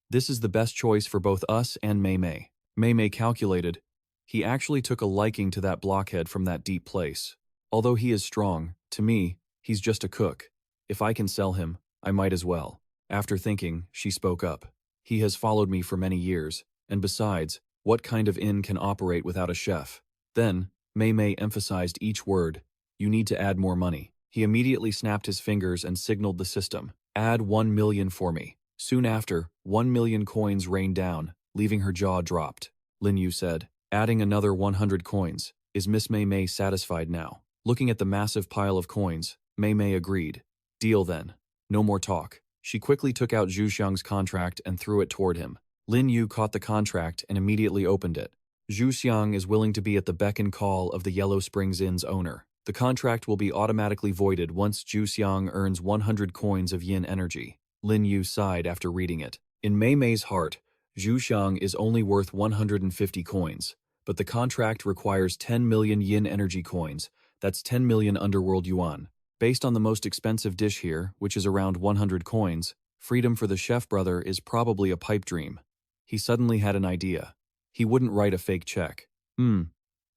S1: This is the best choice for both us and Mei Mei. Mei Mei calculated. He actually took a liking to that blockhead from that deep place. Although he is strong, to me, he's just a cook. If I can sell him, I might as well. After thinking, she spoke up. He has followed me for many years, and besides, what kind of inn can operate without a chef? Then, Mei Mei emphasized each word. You need to add more money. He immediately snapped his fingers and signaled the system. Add 1 million for me. Soon after, 1 million coins rained down, leaving her jaw dropped. Lin Yu said, adding another 100 coins. Is Miss Mei Mei satisfied now? Looking at the massive pile of coins, Mei Mei agreed. Deal then. No more talk. She quickly took out Zhu Xiang's contract and threw it toward him. Lin Yu caught the contract and immediately opened it. Zhu Xiang is willing to be at the beck and call of the Yellow Springs Inn's owner. The contract will be automatically voided once Zhu Xiang earns 100 coins of yin energy. Lin Yu sighed after reading it. In Mei Mei's heart, Zhu Xiang is only worth 150 coins, but the contract requires 10 million yin energy coins. That's 10 million underworld yuan. Based on the most expensive dish here, which is around 100 coins, freedom for the chef brother is probably a pipe dream. He suddenly had an idea. He wouldn't write a fake check.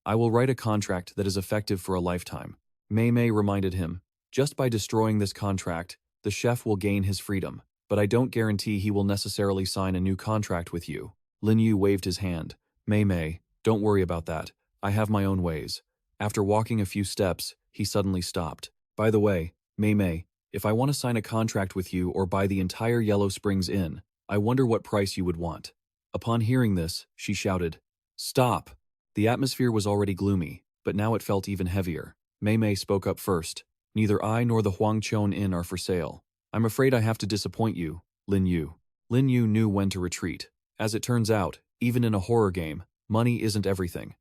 S1: I will write a contract that is effective for a lifetime. Mei Mei reminded him, just by destroying this contract, the chef will gain his freedom, but I don't guarantee he will necessarily sign a new contract with you. Lin Yu waved his hand. Mei Mei, don't worry about that. I have my own ways. After walking a few steps, he suddenly stopped. By the way, Mei Mei, if I want to sign a contract with you or buy the entire Yellow Springs Inn, I wonder what price you would want. Upon hearing this, she shouted, Stop! The atmosphere was already gloomy, but now it felt even heavier. Mei Mei spoke up first. Neither I nor the Huangchon Inn are for sale. I'm afraid I have to disappoint you, Lin Yu. Lin Yu knew when to retreat. As it turns out, even in a horror game, money isn't everything.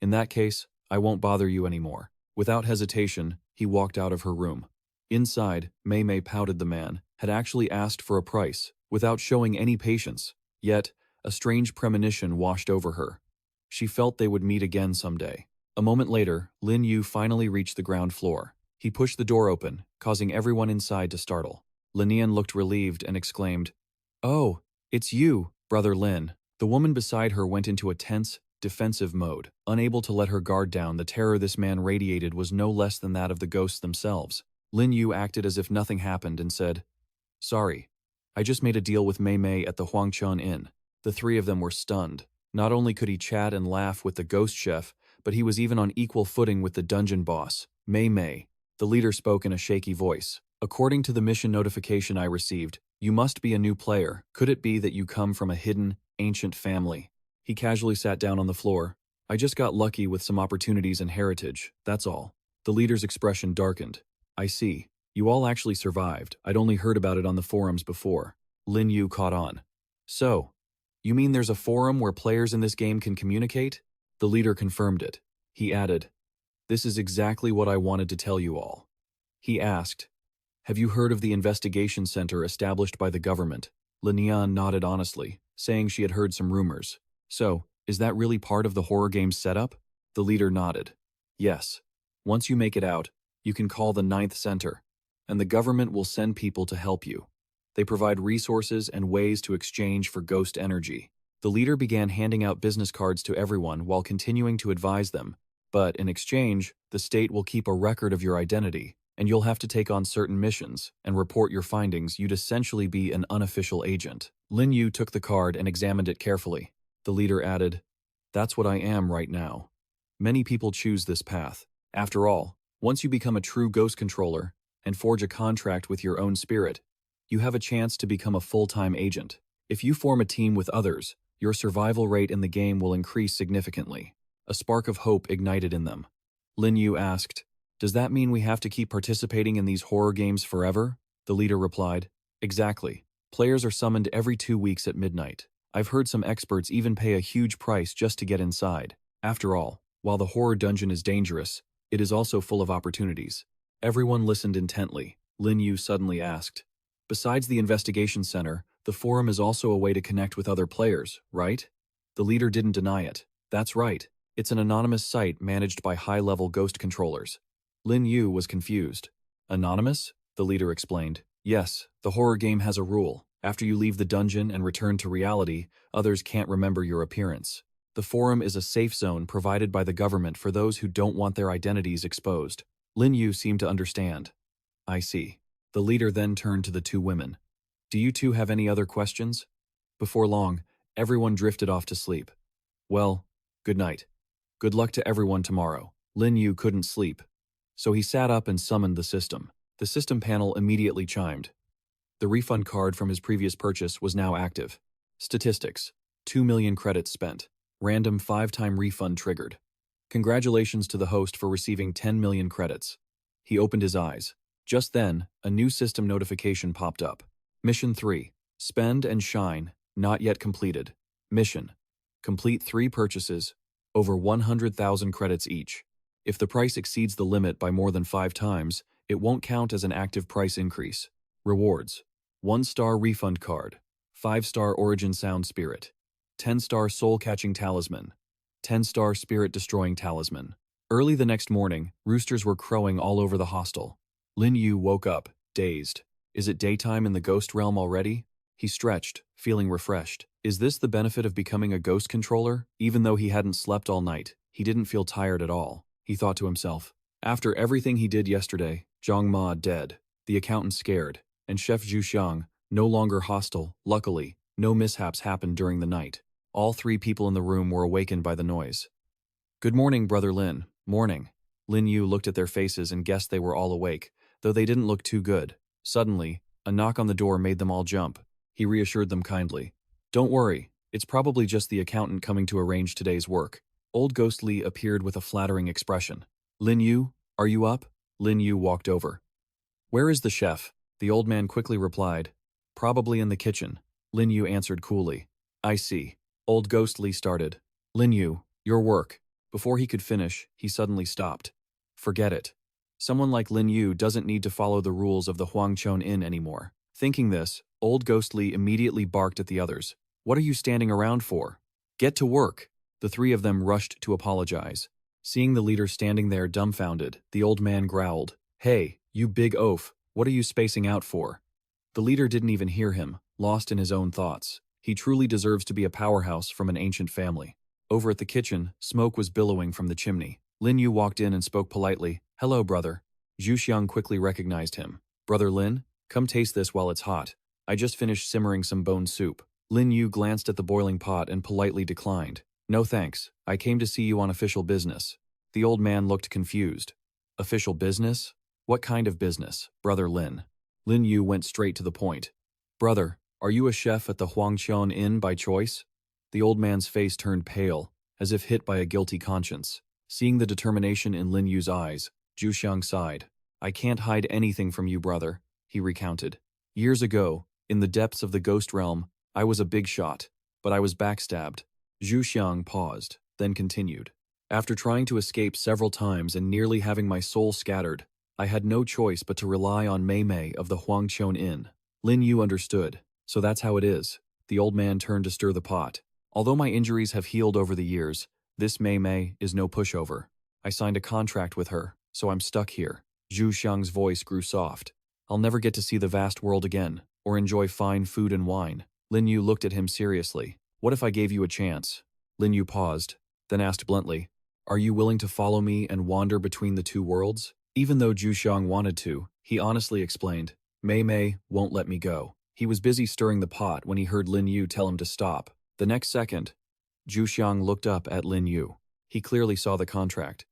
S1: In that case, I won't bother you anymore. Without hesitation, he walked out of her room. Inside, Mei Mei pouted the man, had actually asked for a price, without showing any patience. Yet, a strange premonition washed over her. She felt they would meet again someday. A moment later, Lin Yu finally reached the ground floor. He pushed the door open, causing everyone inside to startle. Linian looked relieved and exclaimed, Oh, it's you, Brother Lin. The woman beside her went into a tense, defensive mode. Unable to let her guard down, the terror this man radiated was no less than that of the ghosts themselves. Lin Yu acted as if nothing happened and said, Sorry, I just made a deal with Mei Mei at the Huangchun Inn. The three of them were stunned. Not only could he chat and laugh with the ghost chef, but he was even on equal footing with the dungeon boss, Mei Mei. The leader spoke in a shaky voice. According to the mission notification I received, you must be a new player. Could it be that you come from a hidden, ancient family? He casually sat down on the floor. I just got lucky with some opportunities and heritage, that's all. The leader's expression darkened. I see. You all actually survived. I'd only heard about it on the forums before. Lin Yu caught on. So, you mean there's a forum where players in this game can communicate? The leader confirmed it. He added, "This is exactly what I wanted to tell you all." He asked, "Have you heard of the investigation center established by the government?" Lin Yan nodded honestly, saying she had heard some rumors. "So, is that really part of the horror game's setup?" The leader nodded. "Yes. Once you make it out, you can call the Ninth Center, and the government will send people to help you. They provide resources and ways to exchange for ghost energy." The leader began handing out business cards to everyone while continuing to advise them, but in exchange, the state will keep a record of your identity, and you'll have to take on certain missions and report your findings. You'd essentially be an unofficial agent. Lin Yu took the card and examined it carefully. The leader added, "That's what I am right now. Many people choose this path. After all, once you become a true ghost controller and forge a contract with your own spirit, you have a chance to become a full-time agent. If you form a team with others, your survival rate in the game will increase significantly." A spark of hope ignited in them. Lin Yu asked, "Does that mean we have to keep participating in these horror games forever?" The leader replied, "Exactly. Players are summoned every 2 weeks at midnight. I've heard some experts even pay a huge price just to get inside. After all, while the horror dungeon is dangerous, it is also full of opportunities." Everyone listened intently. Lin Yu suddenly asked, "Besides the investigation center, the forum is also a way to connect with other players, right?" The leader didn't deny it. "That's right. It's an anonymous site managed by high-level ghost controllers." Lin Yu was confused. "Anonymous?" The leader explained. "Yes, the horror game has a rule. After you leave the dungeon and return to reality, others can't remember your appearance. The forum is a safe zone provided by the government for those who don't want their identities exposed." Lin Yu seemed to understand. "I see." The leader then turned to the two women. "Do you two have any other questions?" Before long, everyone drifted off to sleep. "Well, good night. Good luck to everyone tomorrow." Lin Yu couldn't sleep, so he sat up and summoned the system. The system panel immediately chimed. The refund card from his previous purchase was now active. Statistics: 2 million credits spent. Random 5-time refund triggered. Congratulations to the host for receiving 10 million credits. He opened his eyes. Just then, a new system notification popped up. Mission 3. Spend and shine, not yet completed. Mission: complete 3 purchases, over 100,000 credits each. If the price exceeds the limit by more than 5 times, it won't count as an active price increase. Rewards: 1-star refund card, 5-star origin sound spirit, 10-star soul-catching talisman, 10-star spirit-destroying talisman. Early the next morning, roosters were crowing all over the hostel. Lin Yu woke up, dazed. Is it daytime in the ghost realm already? He stretched, feeling refreshed. Is this the benefit of becoming a ghost controller? Even though he hadn't slept all night, he didn't feel tired at all. He thought to himself. After everything he did yesterday, Zhang Ma dead, the accountant scared, and Chef Zhu Xiang no longer hostile. Luckily, no mishaps happened during the night. All 3 people in the room were awakened by the noise. "Good morning, Brother Lin." "Morning." Lin Yu looked at their faces and guessed they were all awake, though they didn't look too good. Suddenly, a knock on the door made them all jump. He reassured them kindly. "Don't worry, it's probably just the accountant coming to arrange today's work." Old Ghost Li appeared with a flattering expression. "Lin Yu, are you up?" Lin Yu walked over. "Where is the chef?" The old man quickly replied. "Probably in the kitchen." Lin Yu answered coolly. "I see." Old Ghost Li started. "Lin Yu, your work." Before he could finish, he suddenly stopped. "Forget it. Someone like Lin Yu doesn't need to follow the rules of the Huangchon Inn anymore." Thinking this, Old Ghost Li immediately barked at the others. "What are you standing around for? Get to work!" The 3 of them rushed to apologize. Seeing the leader standing there dumbfounded, the old man growled, "Hey, you big oaf, what are you spacing out for?" The leader didn't even hear him, lost in his own thoughts. He truly deserves to be a powerhouse from an ancient family. Over at the kitchen, smoke was billowing from the chimney. Lin Yu walked in and spoke politely. "Hello, brother." Zhu Xiang quickly recognized him. "Brother Lin, come taste this while it's hot. I just finished simmering some bone soup." Lin Yu glanced at the boiling pot and politely declined. "No thanks, I came to see you on official business." The old man looked confused. "Official business? What kind of business, Brother Lin?" Lin Yu went straight to the point. "Brother, are you a chef at the Huangchon Inn by choice?" The old man's face turned pale, as if hit by a guilty conscience. Seeing the determination in Lin Yu's eyes, Zhu Xiang sighed. I can't hide anything from you, brother, he recounted. Years ago, in the depths of the ghost realm, I was a big shot, but I was backstabbed. Zhu Xiang paused, then continued. After trying to escape several times and nearly having my soul scattered, I had no choice but to rely on Mei Mei of the Huangqian Inn. Lin Yu understood. So that's how it is. The old man turned to stir the pot. Although my injuries have healed over the years, this Mei Mei is no pushover. I signed a contract with her, so I'm stuck here. Zhu Xiang's voice grew soft. I'll never get to see the vast world again, or enjoy fine food and wine. Lin Yu looked at him seriously. What if I gave you a chance? Lin Yu paused, then asked bluntly, are you willing to follow me and wander between the two worlds? Even though Zhu Xiang wanted to, he honestly explained, Mei Mei won't let me go. He was busy stirring the pot when he heard Lin Yu tell him to stop. The next second, Zhu Xiang looked up at Lin Yu. He clearly saw the contract.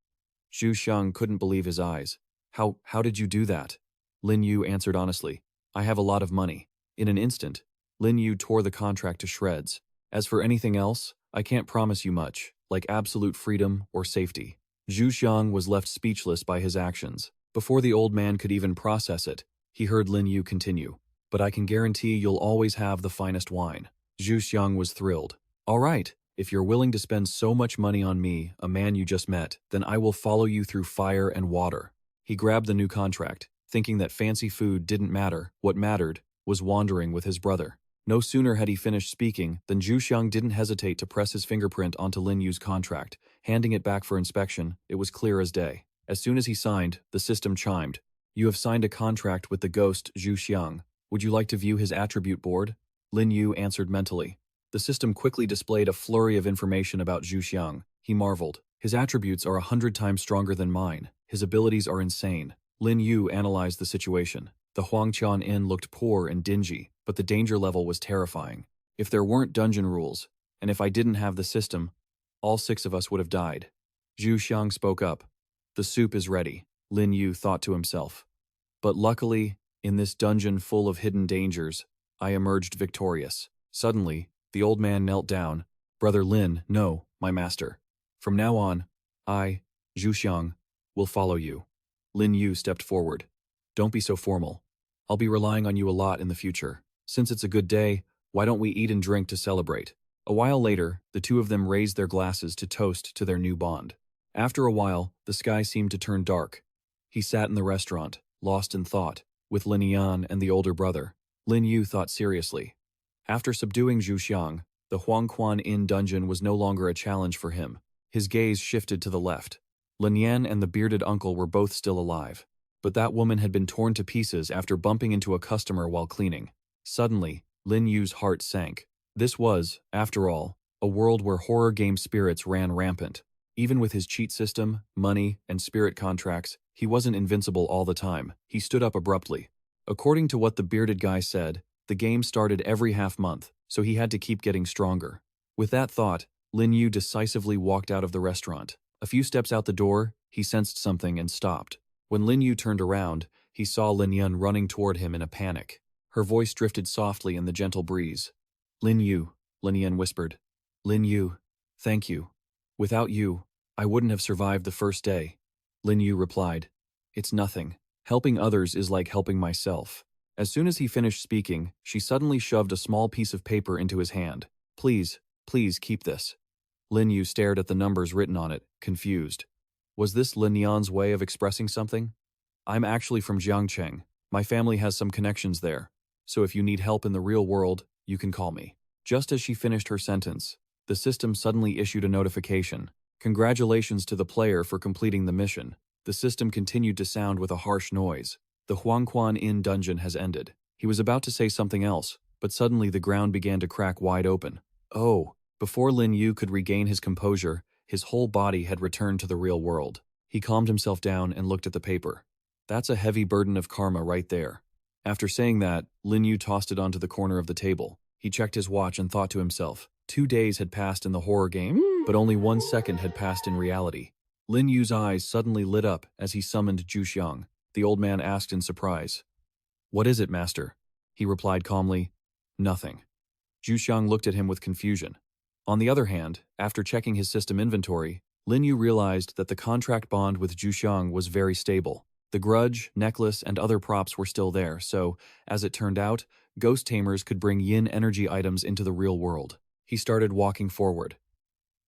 S1: Zhu Xiang couldn't believe his eyes. How did you do that? Lin Yu answered honestly, I have a lot of money. In an instant, Lin Yu tore the contract to shreds. As for anything else, I can't promise you much, like absolute freedom or safety. Zhu Xiang was left speechless by his actions. Before the old man could even process it, he heard Lin Yu continue, but I can guarantee you'll always have the finest wine. Zhu Xiang was thrilled. All right, if you're willing to spend so much money on me, a man you just met, then I will follow you through fire and water. He grabbed the new contract, thinking that fancy food didn't matter. What mattered was wandering with his brother. No sooner had he finished speaking than Zhu Xiang didn't hesitate to press his fingerprint onto Lin Yu's contract, handing it back for inspection. It was clear as day. As soon as he signed, the system chimed. You have signed a contract with the ghost Zhu Xiang. Would you like to view his attribute board? Lin Yu answered mentally. The system quickly displayed a flurry of information about Zhu Xiang. He marveled. His attributes are 100 times stronger than mine. His abilities are insane. Lin Yu analyzed the situation. The Huangqian Inn looked poor and dingy, but the danger level was terrifying. If there weren't dungeon rules, and if I didn't have the system, all 6 of us would have died. Zhu Xiang spoke up. The soup is ready, Lin Yu thought to himself. But luckily, in this dungeon full of hidden dangers, I emerged victorious. Suddenly, the old man knelt down. Brother Lin, no, my master. From now on, I, Zhu Xiang, will follow you. Lin Yu stepped forward. Don't be so formal. I'll be relying on you a lot in the future. Since it's a good day, why don't we eat and drink to celebrate? A while later, the two of them raised their glasses to toast to their new bond. After a while, the sky seemed to turn dark. He sat in the restaurant, lost in thought, with Lin Yan and the older brother. Lin Yu thought seriously. After subduing Zhu Xiang, the Huangqian Inn dungeon was no longer a challenge for him. His gaze shifted to the left. Lin Yan and the bearded uncle were both still alive. But that woman had been torn to pieces after bumping into a customer while cleaning. Suddenly, Lin Yu's heart sank. This was, after all, a world where horror game spirits ran rampant. Even with his cheat system, money, and spirit contracts, he wasn't invincible all the time. He stood up abruptly. According to what the bearded guy said, the game started every half-month, so he had to keep getting stronger. With that thought, Lin Yu decisively walked out of the restaurant. A few steps out the door, he sensed something and stopped. When Lin Yu turned around, he saw Lin Yan running toward him in a panic. Her voice drifted softly in the gentle breeze. Lin Yu, Lin Yan whispered. Lin Yu, thank you. Without you, I wouldn't have survived the first day. Lin Yu replied, it's nothing. Helping others is like helping myself. As soon as he finished speaking, she suddenly shoved a small piece of paper into his hand. Please, please keep this. Lin Yu stared at the numbers written on it, confused. Was this Lin Yan's way of expressing something? I'm actually from Jiangcheng. My family has some connections there. So if you need help in the real world, you can call me. Just as she finished her sentence, the system suddenly issued a notification. Congratulations to the player for completing the mission. The system continued to sound with a harsh noise. The Huangqian Inn dungeon has ended. He was about to say something else, but suddenly the ground began to crack wide open. Oh! Before Lin Yu could regain his composure, his whole body had returned to the real world. He calmed himself down and looked at the paper. That's a heavy burden of karma right there. After saying that, Lin Yu tossed it onto the corner of the table. He checked his watch and thought to himself, 2 days had passed in the horror game, but only 1 second had passed in reality. Lin Yu's eyes suddenly lit up as he summoned Zhu Xiang. The old man asked in surprise. What is it, master? He replied calmly, nothing. Zhu Xiang looked at him with confusion. On the other hand, after checking his system inventory, Lin Yu realized that the contract bond with Zhu Xiang was very stable. The grudge, necklace, and other props were still there, so, as it turned out, ghost tamers could bring yin energy items into the real world. He started walking forward.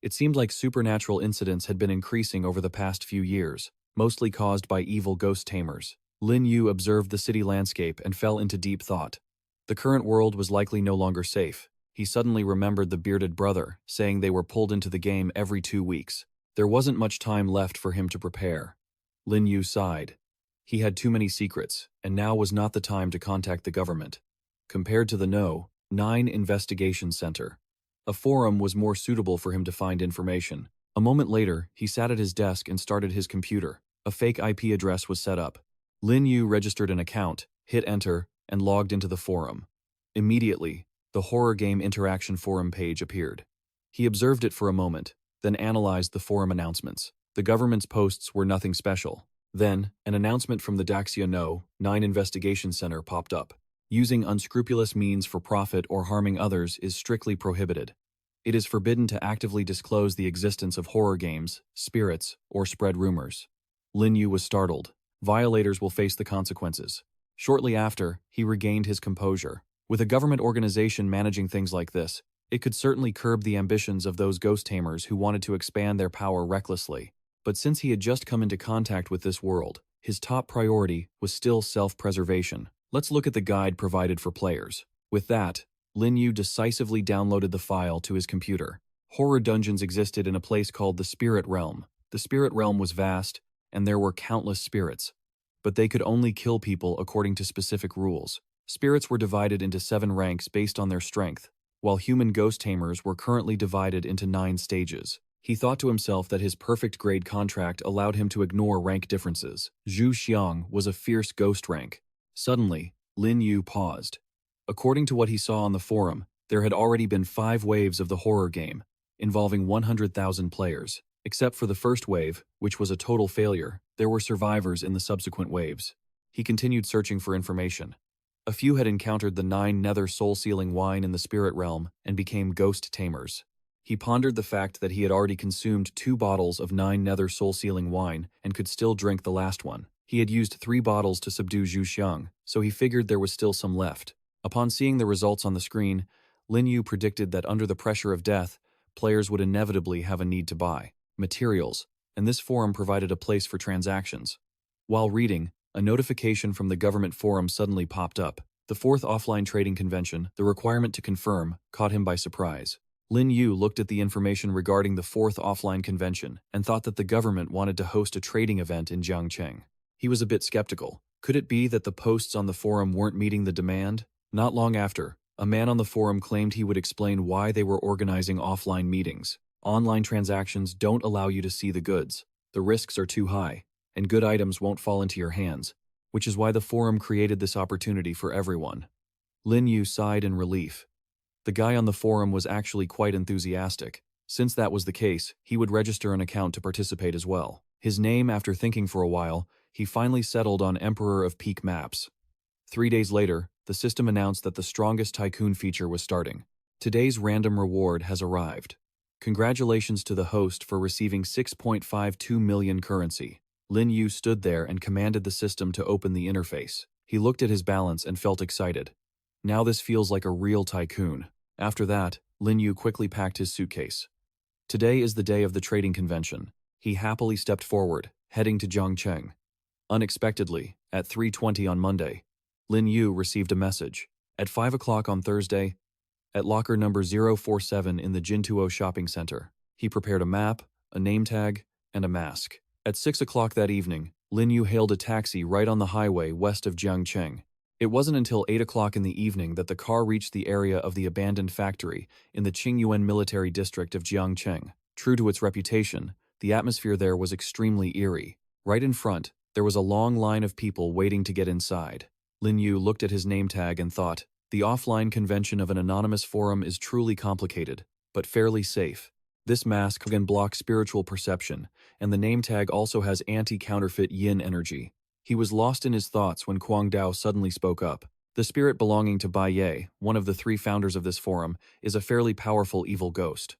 S1: It seemed like supernatural incidents had been increasing over the past few years, mostly caused by evil ghost tamers. Lin Yu observed the city landscape and fell into deep thought. The current world was likely no longer safe. He suddenly remembered the bearded brother, saying they were pulled into the game every 2 weeks. There wasn't much time left for him to prepare. Lin Yu sighed. He had too many secrets, and now was not the time to contact the government. Compared to the No. 9 Investigation Center, a forum was more suitable for him to find information. A moment later, he sat at his desk and started his computer. A fake IP address was set up. Lin Yu registered an account, hit enter, and logged into the forum. Immediately, the horror game interaction forum page appeared. He observed it for a moment, then analyzed the forum announcements. The government's posts were nothing special. Then, an announcement from the Xia 9 Investigation Center popped up. Using unscrupulous means for profit or harming others is strictly prohibited. It is forbidden to actively disclose the existence of horror games, spirits, or spread rumors. Lin Yu was startled. Violators will face the consequences. Shortly after, he regained his composure. With a government organization managing things like this, it could certainly curb the ambitions of those ghost tamers who wanted to expand their power recklessly. But since he had just come into contact with this world, his top priority was still self-preservation. Let's look at the guide provided for players. With that, Lin Yu decisively downloaded the file to his computer. Horror dungeons existed in a place called the Spirit Realm. The Spirit Realm was vast, and there were countless spirits. But they could only kill people according to specific rules. Spirits were divided into 7 ranks based on their strength, while human ghost tamers were currently divided into 9 stages. He thought to himself that his perfect grade contract allowed him to ignore rank differences. Zhu Xiang was a fierce ghost rank. Suddenly, Lin Yu paused. According to what he saw on the forum, there had already been 5 waves of the horror game, involving 100,000 players. Except for the first wave, which was a total failure, there were survivors in the subsequent waves. He continued searching for information. A few had encountered the 9 nether soul-sealing wine in the spirit realm and became ghost tamers. He pondered the fact that he had already consumed 2 bottles of 9 nether soul-sealing wine and could still drink the last one. He had used 3 bottles to subdue Zhu Xiang, so he figured there was still some left. Upon seeing the results on the screen, Lin Yu predicted that under the pressure of death, players would inevitably have a need to buy materials, and this forum provided a place for transactions. While reading, a notification from the government forum suddenly popped up. The 4th offline trading convention, the requirement to confirm, caught him by surprise. Lin Yu looked at the information regarding the 4th offline convention and thought that the government wanted to host a trading event in Jiangcheng. He was a bit skeptical. Could it be that the posts on the forum weren't meeting the demand? Not long after, a man on the forum claimed he would explain why they were organizing offline meetings. Online transactions don't allow you to see the goods. The risks are too high, and good items won't fall into your hands, which is why the forum created this opportunity for everyone. Lin Yu sighed in relief. The guy on the forum was actually quite enthusiastic. Since that was the case, he would register an account to participate as well. His name, after thinking for a while, he finally settled on Emperor of Peak Maps. 3 days later, the system announced that the strongest tycoon feature was starting. Today's random reward has arrived. Congratulations to the host for receiving 6.52 million currency. Lin Yu stood there and commanded the system to open the interface. He looked at his balance and felt excited. Now this feels like a real tycoon. After that, Lin Yu quickly packed his suitcase. Today is the day of the trading convention. He happily stepped forward, heading to Jiangcheng. Unexpectedly, at 3:20 on Monday, Lin Yu received a message. At 5 o'clock on Thursday, at locker number 047 in the Jintuo shopping center, he prepared a map, a name tag, and a mask. At 6 o'clock that evening, Lin Yu hailed a taxi right on the highway west of Jiangcheng. It wasn't until 8 o'clock in the evening that the car reached the area of the abandoned factory in the Qingyuan military district of Jiangcheng. True to its reputation, the atmosphere there was extremely eerie. Right in front, there was a long line of people waiting to get inside. Lin Yu looked at his name tag and thought, the offline convention of an anonymous forum is truly complicated, but fairly safe. This mask can block spiritual perception, and the name tag also has anti-counterfeit yin energy. He was lost in his thoughts when Kuang Dao suddenly spoke up. The spirit belonging to Bai Ye, one of the 3 founders of this forum, is a fairly powerful evil ghost.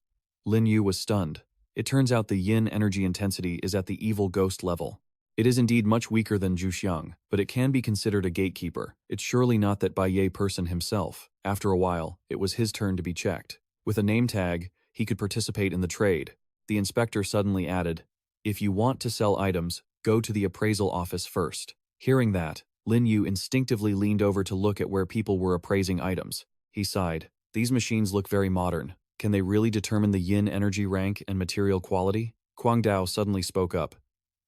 S1: Lin Yu was stunned. It turns out the yin energy intensity is at the evil ghost level. It is indeed much weaker than Zhuxiang, but it can be considered a gatekeeper. It's surely not that Baiye person himself. After a while, it was his turn to be checked. With a name tag, he could participate in the trade. The inspector suddenly added, "If you want to sell items, go to the appraisal office first." Hearing that, Lin Yu instinctively leaned over to look at where people were appraising items. He sighed. These machines look very modern. Can they really determine the yin energy rank and material quality? Kuang Dao suddenly spoke up.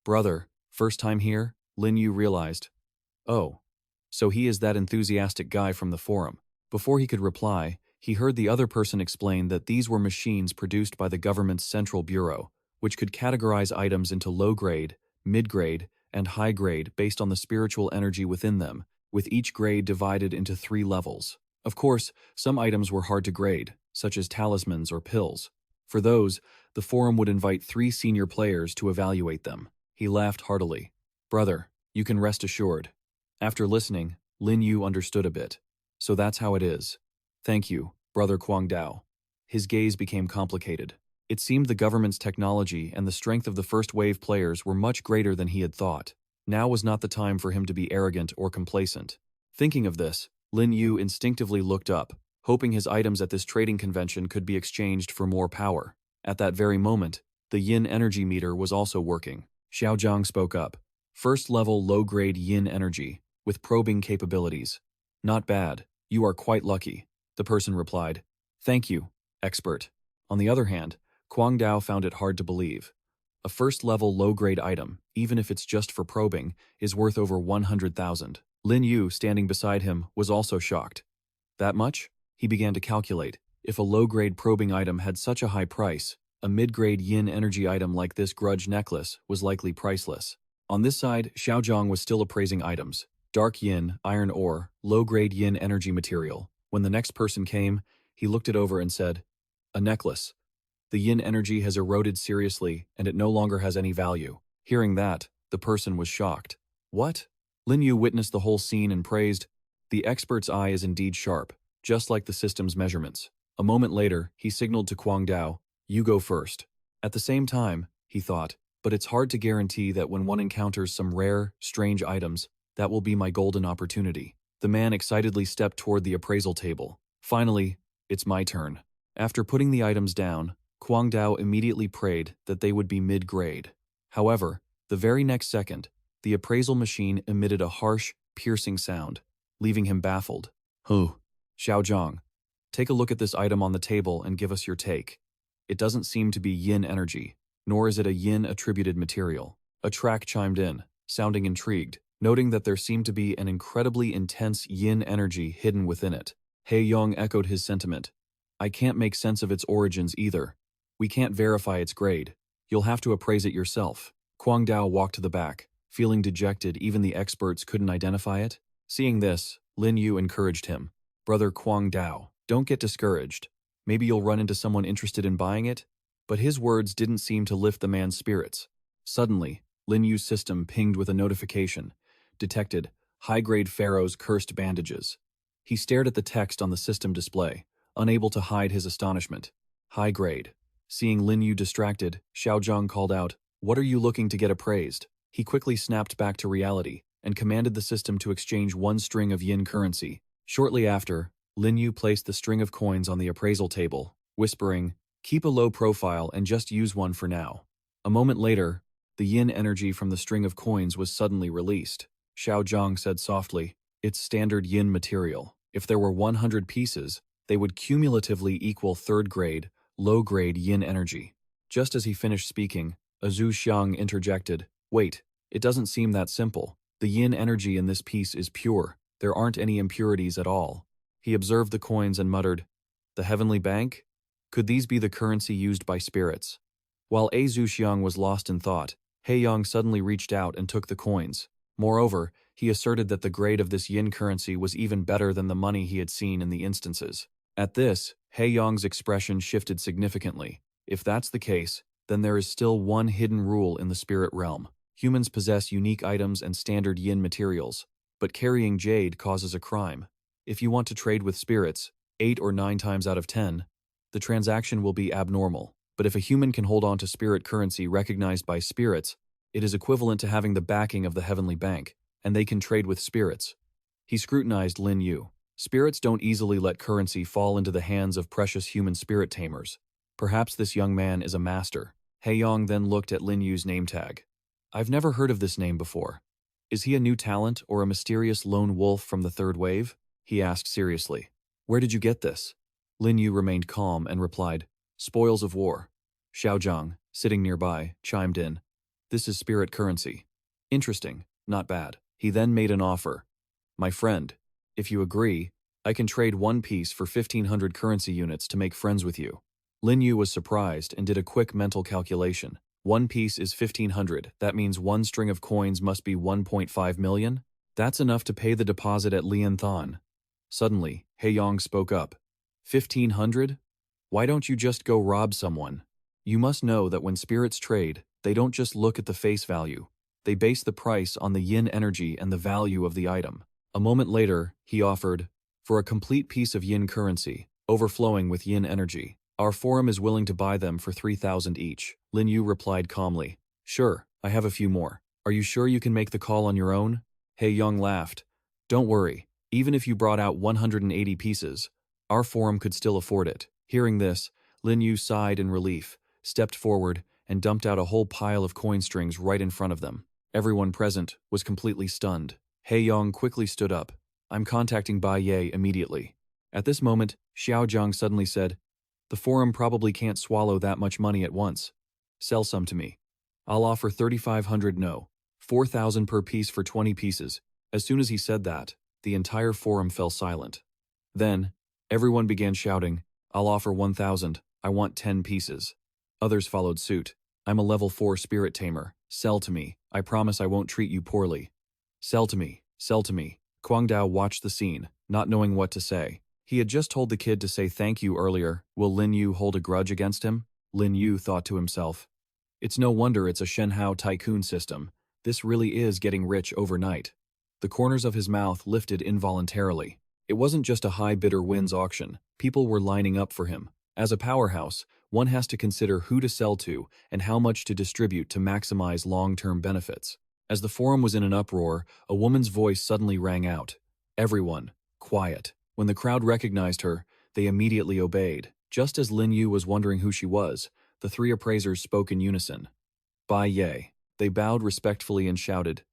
S1: "Brother, first time here?" Lin Yu realized. Oh, so he is that enthusiastic guy from the forum. Before he could reply, he heard the other person explain that these were machines produced by the government's Central Bureau, which could categorize items into low-grade, mid-grade, and high-grade based on the spiritual energy within them, with each grade divided into 3 levels. Of course, some items were hard to grade, such as talismans or pills. For those, the forum would invite 3 senior players to evaluate them. He laughed heartily. "Brother, you can rest assured." After listening, Lin Yu understood a bit. So that's how it is. Thank you, Brother Kuang Dao. His gaze became complicated. It seemed the government's technology and the strength of the first-wave players were much greater than he had thought. Now was not the time for him to be arrogant or complacent. Thinking of this, Lin Yu instinctively looked up, hoping his items at this trading convention could be exchanged for more power. At that very moment, the yin energy meter was also working. Xiao Zhang spoke up. First-level low-grade yin energy, with probing capabilities. "Not bad. You are quite lucky," the person replied. "Thank you, expert." On the other hand, Kuang Dao found it hard to believe. A first-level low-grade item, even if it's just for probing, is worth over 100,000. Lin Yu, standing beside him, was also shocked. That much? He began to calculate. If a low-grade probing item had such a high price, a mid-grade yin energy item like this grudge necklace was likely priceless. On this side, Xiaozhang was still appraising items. Dark yin, iron ore, low-grade yin energy material. When the next person came, he looked it over and said, "A necklace. The yin energy has eroded seriously, and it no longer has any value." Hearing that, the person was shocked. "What?" Lin Yu witnessed the whole scene and praised, "The expert's eye is indeed sharp, just like the system's measurements." A moment later, he signaled to Kuang Dao, "You go first." At the same time, he thought, but it's hard to guarantee that when one encounters some rare, strange items, that will be my golden opportunity. The man excitedly stepped toward the appraisal table. Finally, it's my turn. After putting the items down, Kuang Dao immediately prayed that they would be mid-grade. However, the very next second, the appraisal machine emitted a harsh, piercing sound, leaving him baffled. Xiaozhang, take a look at this item on the table and give us your take. It doesn't seem to be yin energy, nor is it a yin-attributed material. A track chimed in, sounding intrigued, noting that there seemed to be an incredibly intense yin energy hidden within it. He Yong echoed his sentiment. "I can't make sense of its origins either. We can't verify its grade. You'll have to appraise it yourself." Kuang Dao walked to the back, feeling dejected even the experts couldn't identify it. Seeing this, Lin Yu encouraged him. "Brother Kuang Dao, don't get discouraged. Maybe you'll run into someone interested in buying it." But his words didn't seem to lift the man's spirits. Suddenly, Lin Yu's system pinged with a notification. Detected, high-grade Pharaoh's cursed bandages. He stared at the text on the system display, unable to hide his astonishment. High-grade. Seeing Lin Yu distracted, Xiaozhang called out, "What are you looking to get appraised?" He quickly snapped back to reality and commanded the system to exchange one string of yin currency. Shortly after, Lin Yu placed the string of coins on the appraisal table, whispering, "Keep a low profile and just use one for now." A moment later, the yin energy from the string of coins was suddenly released. Xiaozhang said softly, "It's standard yin material. If there were 100 pieces, they would cumulatively equal third-grade, low-grade yin energy." Just as he finished speaking, Zhu Xiang interjected, "Wait, it doesn't seem that simple. The yin energy in this piece is pure. There aren't any impurities at all." He observed the coins and muttered, "The Heavenly Bank? Could these be the currency used by spirits?" While Zhu Xiang was lost in thought, He Yang suddenly reached out and took the coins. Moreover, he asserted that the grade of this yin currency was even better than the money he had seen in the instances. At this, He Yang's expression shifted significantly. If that's the case, then there is still one hidden rule in the spirit realm. Humans possess unique items and standard yin materials, but carrying jade causes a crime. If you want to trade with spirits, 8 or 9 times out of 10, the transaction will be abnormal. But if a human can hold on to spirit currency recognized by spirits, It is equivalent to having the backing of the Heavenly Bank, and they can trade with spirits. He scrutinized Lin Yu. Spirits don't easily let currency fall into the hands of precious human spirit tamers. Perhaps this young man is a master. Haeyong then looked at Lin Yu's name tag. I've never heard of this name before. Is he a new talent or a mysterious lone wolf from the third wave? He asked seriously. Where did you get this? Lin Yu remained calm and replied, Spoils of war. Xiaozhang, sitting nearby, chimed in. This is spirit currency. Interesting, not bad. He then made an offer. My friend, if you agree, I can trade one piece for 1,500 currency units to make friends with you. Lin Yu was surprised and did a quick mental calculation. One piece is 1,500, that means one string of coins must be 1.5 million? That's enough to pay the deposit at Lianthan. Suddenly, Haeyong spoke up. 1,500? Why don't you just go rob someone? You must know that when spirits trade, they don't just look at the face value. They base the price on the yin energy and the value of the item. A moment later, he offered, for a complete piece of yin currency, overflowing with yin energy, our forum is willing to buy them for 3,000 each. Lin Yu replied calmly, Sure, I have a few more. Are you sure you can make the call on your own? Haeyong laughed. Don't worry, even if you brought out 180 pieces, our forum could still afford it. Hearing this, Lin Yu sighed in relief, stepped forward, and dumped out a whole pile of coin strings right in front of them. Everyone present was completely stunned. Haeyong quickly stood up. I'm contacting Bai Ye immediately. At this moment, Xiaozhang suddenly said, The forum probably can't swallow that much money at once. Sell some to me. I'll offer 3,500 no. 4,000 per piece for 20 pieces. As soon as he said that, the entire forum fell silent. Then, everyone began shouting, I'll offer 1,000. I want 10 pieces. Others followed suit. I'm a level 4 Spirit-Tamer. Sell to me. I promise I won't treat you poorly. Sell to me. Sell to me. Guangdao watched the scene, not knowing what to say. He had just told the kid to say thank you earlier. Will Lin Yu hold a grudge against him? Lin Yu thought to himself. It's no wonder it's a Shenhao tycoon system. This really is getting rich overnight. The corners of his mouth lifted involuntarily. It wasn't just a high bidder wins auction. People were lining up for him. As a powerhouse, one has to consider who to sell to and how much to distribute to maximize long-term benefits. As the forum was in an uproar, a woman's voice suddenly rang out. Everyone, quiet. When the crowd recognized her, they immediately obeyed. Just as Lin Yu was wondering who she was, the three appraisers spoke in unison. Bai Ye. They bowed respectfully and shouted.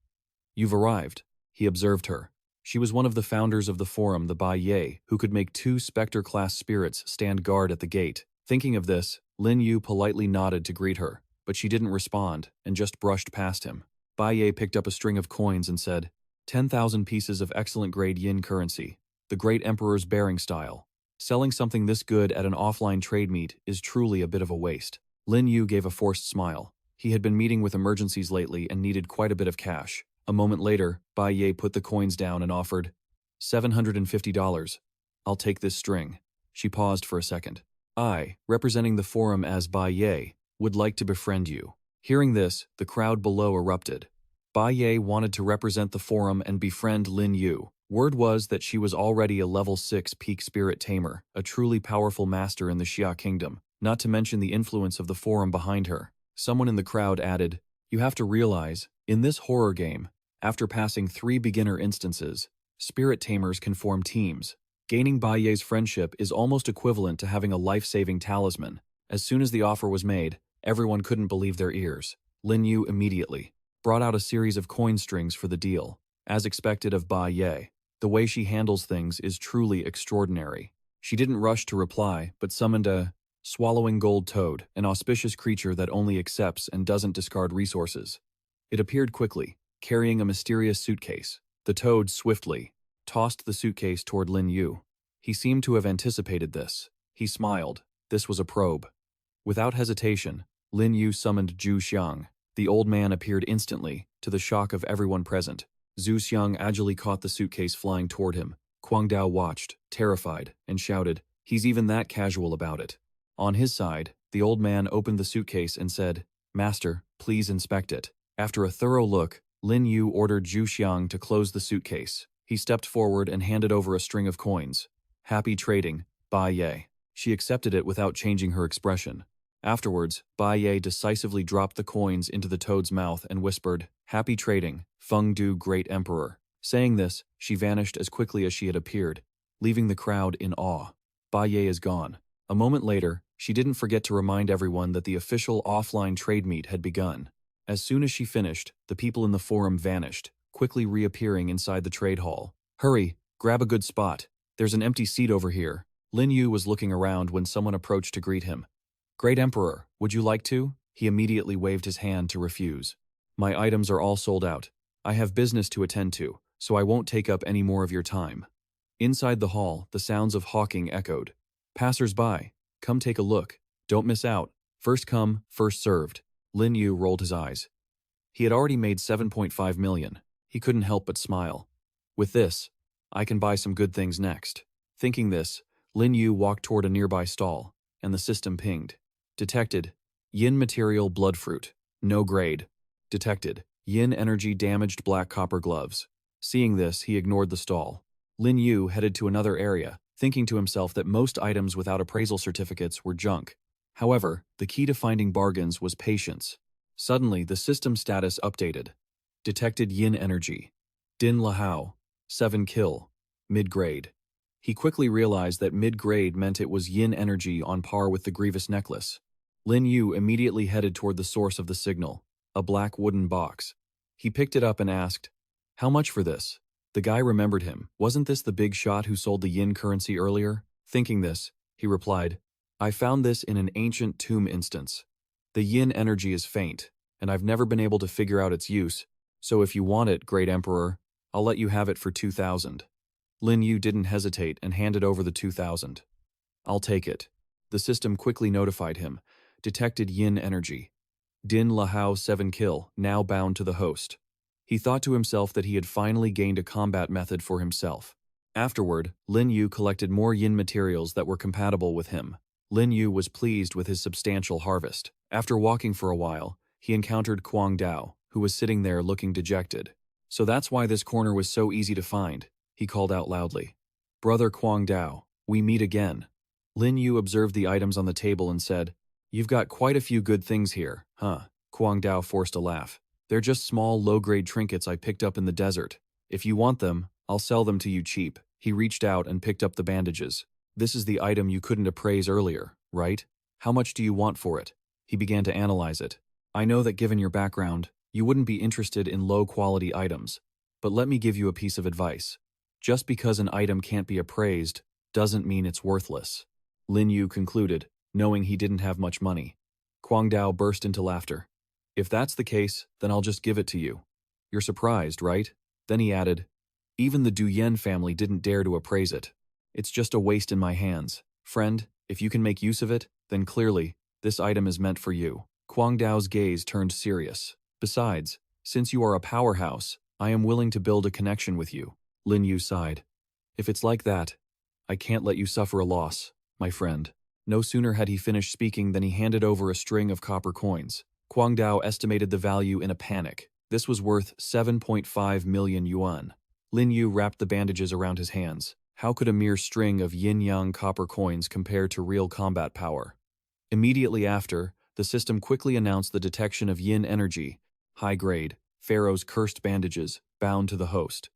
S1: You've arrived. He observed her. She was one of the founders of the forum, the Bai Ye, who could make 2 Spectre-class spirits stand guard at the gate. Thinking of this, Lin Yu politely nodded to greet her, but she didn't respond and just brushed past him. Bai Ye picked up a string of coins and said, 10,000 pieces of excellent grade yin currency, the great emperor's bearing style. Selling something this good at an offline trade meet is truly a bit of a waste. Lin Yu gave a forced smile. He had been meeting with emergencies lately and needed quite a bit of cash. A moment later, Bai Ye put the coins down and offered, $750. I'll take this string. She paused for a second. I, representing the forum as Bai Ye, would like to befriend you. Hearing this, the crowd below erupted. Bai Ye wanted to represent the forum and befriend Lin Yu. Word was that she was already a level 6 peak Spirit-Tamer, a truly powerful master in the Xia kingdom, not to mention the influence of the forum behind her. Someone in the crowd added, You have to realize, in this horror game, after passing 3 beginner instances, Spirit-Tamers can form teams. Gaining Bai Ye's friendship is almost equivalent to having a life-saving talisman. As soon as the offer was made, everyone couldn't believe their ears. Lin Yu immediately brought out a series of coin strings for the deal. As expected of Bai Ye, the way she handles things is truly extraordinary. She didn't rush to reply, but summoned a swallowing gold toad, an auspicious creature that only accepts and doesn't discard resources. It appeared quickly, carrying a mysterious suitcase. The toad swiftly tossed the suitcase toward Lin Yu. He seemed to have anticipated this. He smiled. This was a probe. Without hesitation, Lin Yu summoned Zhu Xiang. The old man appeared instantly, to the shock of everyone present. Zhu Xiang agilely caught the suitcase flying toward him. Guangdao watched, terrified, and shouted, He's even that casual about it. On his side, the old man opened the suitcase and said, Master, please inspect it. After a thorough look, Lin Yu ordered Zhu Xiang to close the suitcase. He stepped forward and handed over a string of coins. Happy trading, Bai Ye. She accepted it without changing her expression. Afterwards, Bai Ye decisively dropped the coins into the toad's mouth and whispered, "Happy trading, Feng Du Great Emperor." Saying this, she vanished as quickly as she had appeared, leaving the crowd in awe. Bai Ye is gone. A moment later, she didn't forget to remind everyone that the official offline trade meet had begun. As soon as she finished, the people in the forum vanished, quickly reappearing inside the trade hall. "Hurry, grab a good spot. There's an empty seat over here." Lin Yu was looking around when someone approached to greet him. "Great Emperor, would you like to?" He immediately waved his hand to refuse. "My items are all sold out. I have business to attend to, so I won't take up any more of your time." Inside the hall, the sounds of hawking echoed. "Passers-by, come take a look. Don't miss out. First come, first served." Lin Yu rolled his eyes. He had already made 7.5 million. He couldn't help but smile. "With this, I can buy some good things next." Thinking this, Lin Yu walked toward a nearby stall, and the system pinged. Detected. Yin material blood fruit. No grade. Detected. Yin energy damaged black copper gloves. Seeing this, he ignored the stall. Lin Yu headed to another area, thinking to himself that most items without appraisal certificates were junk. However, the key to finding bargains was patience. Suddenly, the system status updated. Detected Yin energy. Din Lahao. 7 kill. Mid-grade. He quickly realized that mid-grade meant it was Yin energy on par with the Grievous necklace. Lin Yu immediately headed toward the source of the signal, a black wooden box. He picked it up and asked, "How much for this?" The guy remembered him. Wasn't this the big shot who sold the Yin currency earlier? Thinking this, he replied, "I found this in an ancient tomb instance. The Yin energy is faint, and I've never been able to figure out its use, so if you want it, Great Emperor, I'll let you have it for 2,000. Lin Yu didn't hesitate and handed over the 2,000. "I'll take it." The system quickly notified him. Detected Yin energy. Din Lahao 7 kill, now bound to the host. He thought to himself that he had finally gained a combat method for himself. Afterward, Lin Yu collected more Yin materials that were compatible with him. Lin Yu was pleased with his substantial harvest. After walking for a while, he encountered Kuang Dao, who was sitting there looking dejected. "So that's why this corner was so easy to find," he called out loudly. "Brother Kuang Dao, we meet again." Lin Yu observed the items on the table and said, "You've got quite a few good things here, huh?" Kuang Dao forced a laugh. "They're just small, low-grade trinkets I picked up in the desert. If you want them, I'll sell them to you cheap." He reached out and picked up the bandages. "This is the item you couldn't appraise earlier, right? How much do you want for it?" He began to analyze it. "I know that given your background, you wouldn't be interested in low-quality items, but let me give you a piece of advice. Just because an item can't be appraised doesn't mean it's worthless." Lin Yu concluded, knowing he didn't have much money. Kuang Dao burst into laughter. "If that's the case, then I'll just give it to you. You're surprised, right?" Then he added, "Even the Du Yen family didn't dare to appraise it. It's just a waste in my hands. Friend, if you can make use of it, then clearly, this item is meant for you." Kuang Dao's gaze turned serious. "Besides, since you are a powerhouse, I am willing to build a connection with you." Lin Yu sighed. "If it's like that, I can't let you suffer a loss, my friend." No sooner had he finished speaking than he handed over a string of copper coins. Kuang Dao estimated the value in a panic. This was worth 7.5 million yuan. Lin Yu wrapped the bandages around his hands. How could a mere string of yin-yang copper coins compare to real combat power? Immediately after, the system quickly announced the detection of yin energy, high grade, Pharaoh's cursed bandages, bound to the host.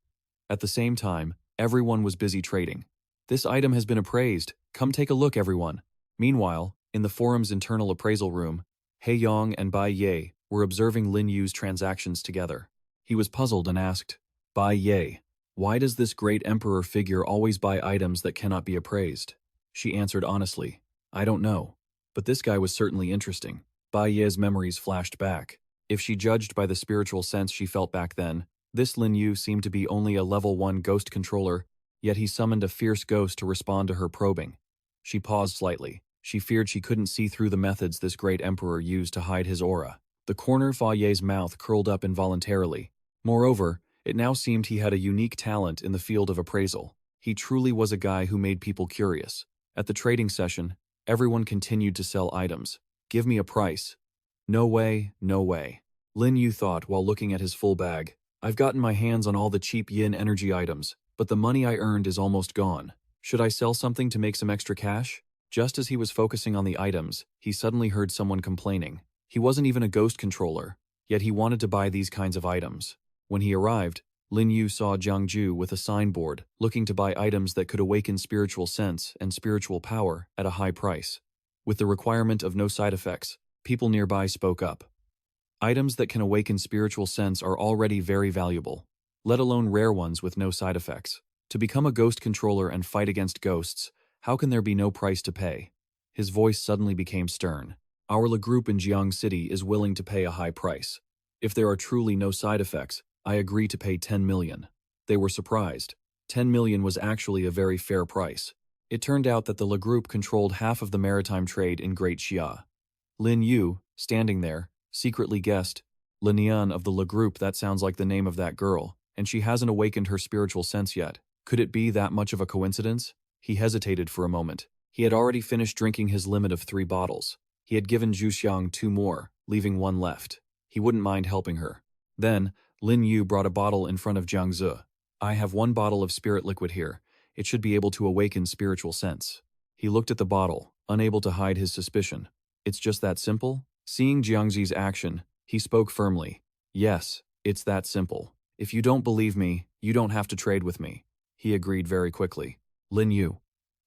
S1: At the same time, everyone was busy trading. "This item has been appraised. Come take a look, everyone." Meanwhile, in the forum's internal appraisal room, He Yong and Bai Ye were observing Lin Yu's transactions together. He was puzzled and asked, "Bai Ye, why does this great emperor figure always buy items that cannot be appraised?" She answered honestly, "I don't know, but this guy was certainly interesting." Bai Ye's memories flashed back. If she judged by the spiritual sense she felt back then, this Lin Yu seemed to be only a level 1 ghost controller, yet he summoned a fierce ghost to respond to her probing. She paused slightly. She feared she couldn't see through the methods this great emperor used to hide his aura. The corner of Ye's mouth curled up involuntarily. Moreover, it now seemed he had a unique talent in the field of appraisal. He truly was a guy who made people curious. At the trading session, everyone continued to sell items. "Give me a price." "No way, no way." Lin Yu thought while looking at his full bag. "I've gotten my hands on all the cheap yin energy items, but the money I earned is almost gone. Should I sell something to make some extra cash?" Just as he was focusing on the items, he suddenly heard someone complaining. He wasn't even a ghost controller, yet he wanted to buy these kinds of items. When he arrived, Lin Yu saw Jiangju with a signboard, looking to buy items that could awaken spiritual sense and spiritual power at a high price. With the requirement of no side effects, people nearby spoke up. Items that can awaken spiritual sense are already very valuable, let alone rare ones with no side effects. To become a ghost controller and fight against ghosts, how can there be no price to pay? His voice suddenly became stern. Our La Group in Jiang City is willing to pay a high price. If there are truly no side effects, I agree to pay 10 million. They were surprised. 10 million was actually a very fair price. It turned out that the La Group controlled half of the maritime trade in Great Xia. Lin Yu, standing there, secretly guessed, Lin Yan of the La Group, that sounds like the name of that girl, and she hasn't awakened her spiritual sense yet. Could it be that much of a coincidence? He hesitated for a moment. He had already finished drinking his limit of 3 bottles. He had given Zhu Xiang 2 more, leaving 1 left. He wouldn't mind helping her. Then, Lin Yu brought a bottle in front of Jiang Zi. I have 1 bottle of spirit liquid here. It should be able to awaken spiritual sense. He looked at the bottle, unable to hide his suspicion. It's just that simple? Seeing Jiang Zi's action, he spoke firmly. Yes, it's that simple. If you don't believe me, you don't have to trade with me. He agreed very quickly. Lin Yu,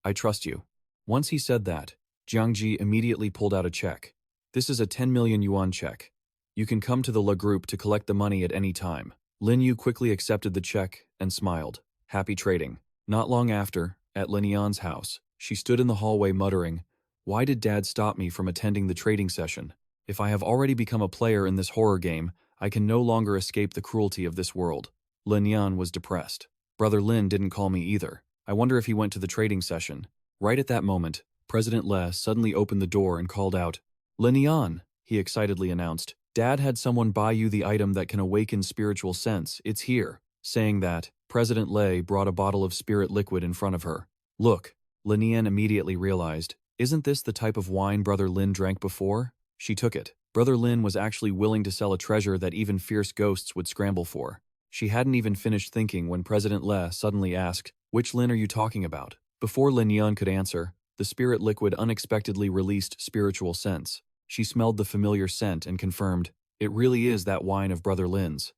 S1: I trust you. Once he said that, Jiang Ji immediately pulled out a check. This is a 10 million yuan check. You can come to the La Group to collect the money at any time. Lin Yu quickly accepted the check and smiled. Happy trading. Not long after, at Lin Yan's house, she stood in the hallway muttering, why did Dad stop me from attending the trading session? If I have already become a player in this horror game, I can no longer escape the cruelty of this world. Lin Yan was depressed. Brother Lin didn't call me either. I wonder if he went to the trading session. Right at that moment, President Le suddenly opened the door and called out, Lin Yan, he excitedly announced. Dad had someone buy you the item that can awaken spiritual sense. It's here. Saying that, President Le brought a bottle of spirit liquid in front of her. Look, Lin Yan immediately realized, isn't this the type of wine Brother Lin drank before? She took it. Brother Lin was actually willing to sell a treasure that even fierce ghosts would scramble for. She hadn't even finished thinking when President Le suddenly asked, which Lin are you talking about? Before Lin Yan could answer, the spirit liquid unexpectedly released spiritual sense. She smelled the familiar scent and confirmed, it really is that wine of Brother Lin's.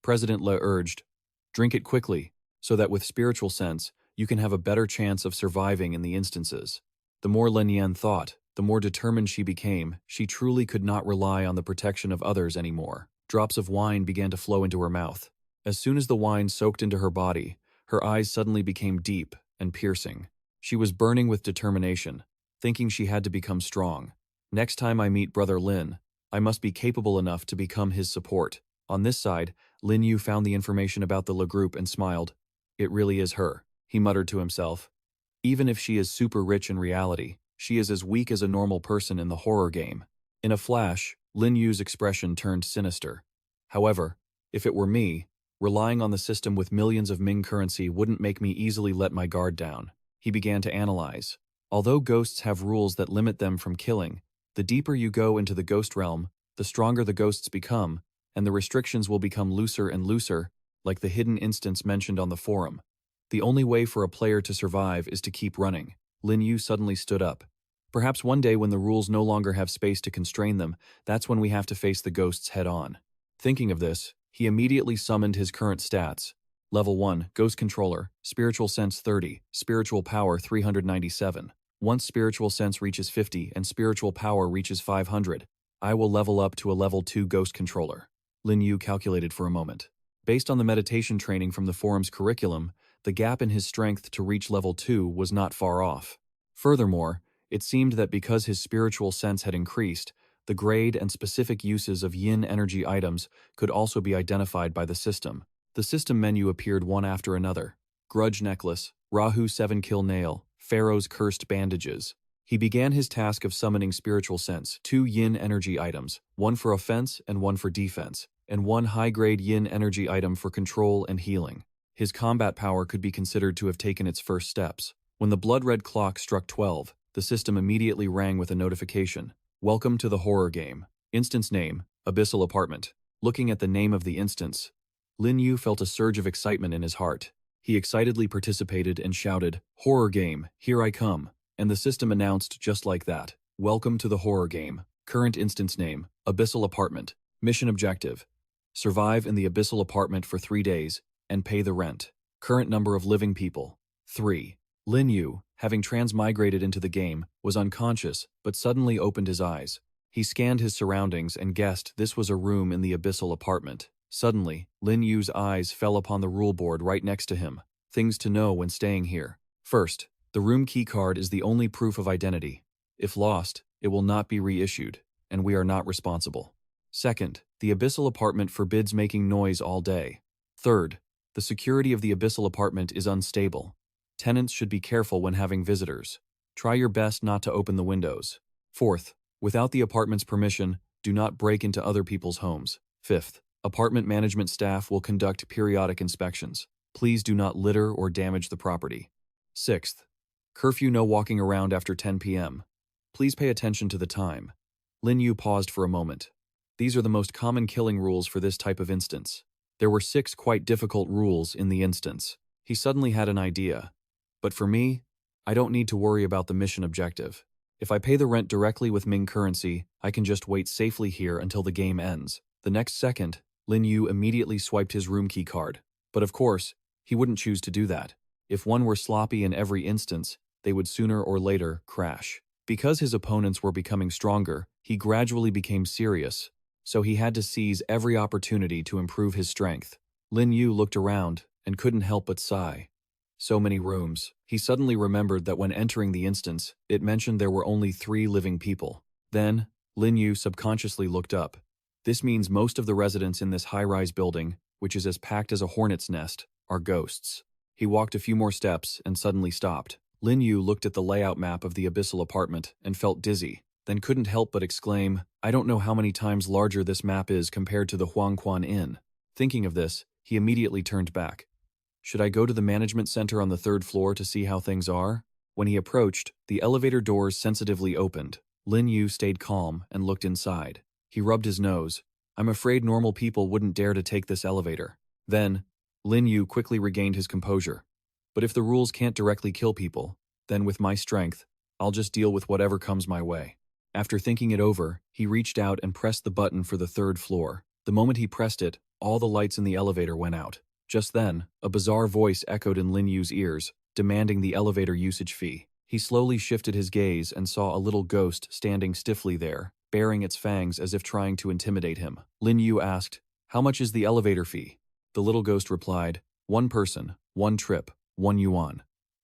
S1: President Le urged, drink it quickly, so that with spiritual sense, you can have a better chance of surviving in the instances. The more Lin Yan thought, the more determined she became. She truly could not rely on the protection of others anymore. Drops of wine began to flow into her mouth. As soon as the wine soaked into her body, her eyes suddenly became deep and piercing. She was burning with determination, thinking she had to become strong. Next time I meet Brother Lin, I must be capable enough to become his support. On this side, Lin Yu found the information about the La Group and smiled. It really is her, he muttered to himself. Even if she is super rich in reality, she is as weak as a normal person in the horror game. In a flash, Lin Yu's expression turned sinister. However, if it were me, relying on the system with millions of Ming currency wouldn't make me easily let my guard down. He began to analyze. Although ghosts have rules that limit them from killing, the deeper you go into the ghost realm, the stronger the ghosts become, and the restrictions will become looser and looser, like the hidden instance mentioned on the forum. The only way for a player to survive is to keep running. Lin Yu suddenly stood up. Perhaps one day when the rules no longer have space to constrain them, that's when we have to face the ghosts head-on. Thinking of this, he immediately summoned his current stats. Level 1, Ghost Controller, Spiritual Sense 30, Spiritual Power 397. Once Spiritual Sense reaches 50 and Spiritual Power reaches 500, I will level up to a Level 2 Ghost Controller. Lin Yu calculated for a moment. Based on the meditation training from the forum's curriculum, the gap in his strength to reach Level 2 was not far off. Furthermore, it seemed that because his spiritual sense had increased, the grade and specific uses of yin energy items could also be identified by the system. The system menu appeared one after another. Grudge Necklace, Rahu 7-Kill Nail, Pharaoh's Cursed Bandages. He began his task of summoning spiritual sense, 2 yin energy items, one for offense and one for defense, and 1 high-grade yin energy item for control and healing. His combat power could be considered to have taken its first steps. When the blood-red clock struck 12, the system immediately rang with a notification. Welcome to the horror game. Instance name, Abyssal Apartment. Looking at the name of the instance, Lin Yu felt a surge of excitement in his heart. He excitedly participated and shouted, Horror game, here I come. And the system announced just like that. Welcome to the horror game. Current instance name, Abyssal Apartment. Mission objective, survive in the Abyssal Apartment for 3 days and pay the rent. Current number of living people, 3. Lin Yu, having transmigrated into the game, was unconscious but suddenly opened his eyes. He scanned his surroundings and guessed this was a room in the Abyssal Apartment. Suddenly, Lin Yu's eyes fell upon the rule board right next to him. Things to know when staying here. First, the room keycard is the only proof of identity. If lost, it will not be reissued, and we are not responsible. Second, the Abyssal Apartment forbids making noise all day. Third, the security of the Abyssal Apartment is unstable. Tenants should be careful when having visitors. Try your best not to open the windows. Fourth, without the apartment's permission, do not break into other people's homes. Fifth, apartment management staff will conduct periodic inspections. Please do not litter or damage the property. Sixth, curfew, no walking around after 10 p.m. Please pay attention to the time. Lin Yu paused for a moment. These are the most common killing rules for this type of instance. There were 6 quite difficult rules in the instance. He suddenly had an idea. But for me, I don't need to worry about the mission objective. If I pay the rent directly with Ming currency, I can just wait safely here until the game ends. The next second, Lin Yu immediately swiped his room key card. But of course, he wouldn't choose to do that. If one were sloppy in every instance, they would sooner or later crash. Because his opponents were becoming stronger, he gradually became serious, so he had to seize every opportunity to improve his strength. Lin Yu looked around and couldn't help but sigh. So many rooms. He suddenly remembered that when entering the instance, it mentioned there were only 3 living people. Then, Lin Yu subconsciously looked up. This means most of the residents in this high-rise building, which is as packed as a hornet's nest, are ghosts. He walked a few more steps and suddenly stopped. Lin Yu looked at the layout map of the Abyssal Apartment and felt dizzy, then couldn't help but exclaim, I don't know how many times larger this map is compared to the Huangquan Inn. Thinking of this, he immediately turned back. Should I go to the management center on the 3rd floor to see how things are? When he approached, the elevator doors sensitively opened. Lin Yu stayed calm and looked inside. He rubbed his nose. I'm afraid normal people wouldn't dare to take this elevator. Then, Lin Yu quickly regained his composure. But if the rules can't directly kill people, then with my strength, I'll just deal with whatever comes my way. After thinking it over, he reached out and pressed the button for the 3rd floor. The moment he pressed it, all the lights in the elevator went out. Just then, a bizarre voice echoed in Lin Yu's ears, demanding the elevator usage fee. He slowly shifted his gaze and saw a little ghost standing stiffly there, baring its fangs as if trying to intimidate him. Lin Yu asked, How much is the elevator fee? The little ghost replied, 1 person, 1 trip, 1 yuan.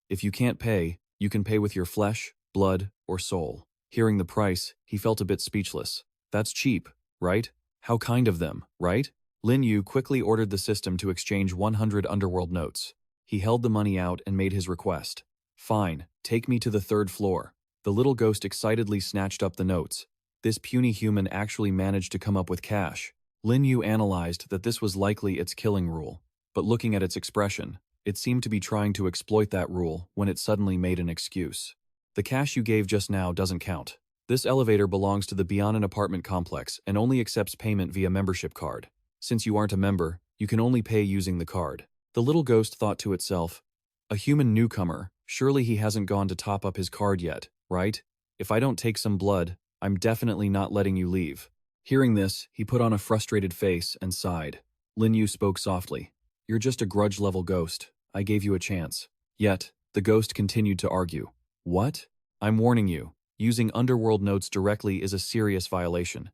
S1: If you can't pay, you can pay with your flesh, blood, or soul. Hearing the price, he felt a bit speechless. That's cheap, right? How kind of them, right? Lin Yu quickly ordered the system to exchange 100 underworld notes. He held the money out and made his request. Fine, take me to the 3rd floor. The little ghost excitedly snatched up the notes. This puny human actually managed to come up with cash. Lin Yu analyzed that this was likely its killing rule, but looking at its expression, it seemed to be trying to exploit that rule when it suddenly made an excuse. The cash you gave just now doesn't count. This elevator belongs to the Bianan apartment complex and only accepts payment via membership card. Since you aren't a member, you can only pay using the card. The little ghost thought to itself, a human newcomer, surely he hasn't gone to top up his card yet, right? If I don't take some blood, I'm definitely not letting you leave. Hearing this, he put on a frustrated face and sighed. Lin Yu spoke softly. You're just a grudge-level ghost. I gave you a chance. Yet, the ghost continued to argue. What? I'm warning you, using underworld notes directly is a serious violation.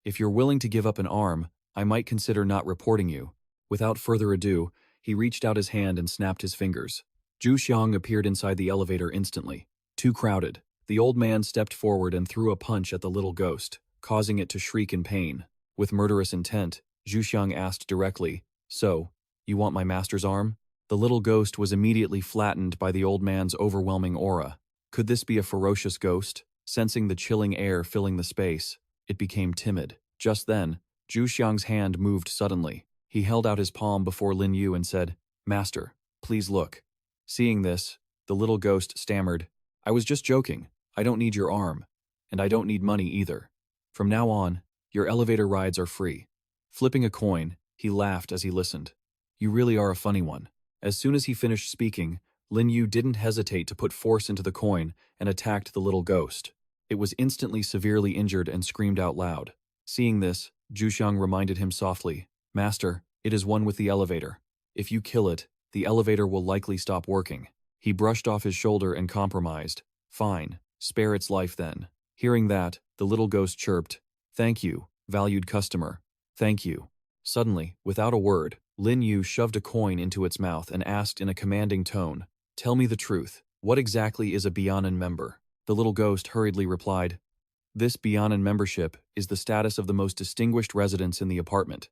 S1: If you're willing to give up an arm, I might consider not reporting you. Without further ado, he reached out his hand and snapped his fingers. Zhu Xiang appeared inside the elevator instantly. Too crowded. The old man stepped forward and threw a punch at the little ghost, causing it to shriek in pain. With murderous intent, Zhu Xiang asked directly, So, you want my master's arm? The little ghost was immediately flattened by the old man's overwhelming aura. Could this be a ferocious ghost? Sensing the chilling air filling the space, it became timid. Just then, Zhu Xiang's hand moved suddenly. He held out his palm before Lin Yu and said, Master, please look. Seeing this, the little ghost stammered, I was just joking. I don't need your arm. And I don't need money either. From now on, your elevator rides are free. Flipping a coin, he laughed as he listened. You really are a funny one. As soon as he finished speaking, Lin Yu didn't hesitate to put force into the coin and attacked the little ghost. It was instantly severely injured and screamed out loud. Seeing this, Zhuxiang reminded him softly, "Master, it is one with the elevator. If you kill it, the elevator will likely stop working." He brushed off his shoulder and compromised. "Fine, spare its life then." Hearing that, the little ghost chirped, "Thank you, valued customer. Thank you." Suddenly, without a word, Lin Yu shoved a coin into its mouth and asked in a commanding tone, "Tell me the truth. What exactly is a Bianan member?" The little ghost hurriedly replied, "This Bianan membership is the status of the most distinguished residents in the apartment.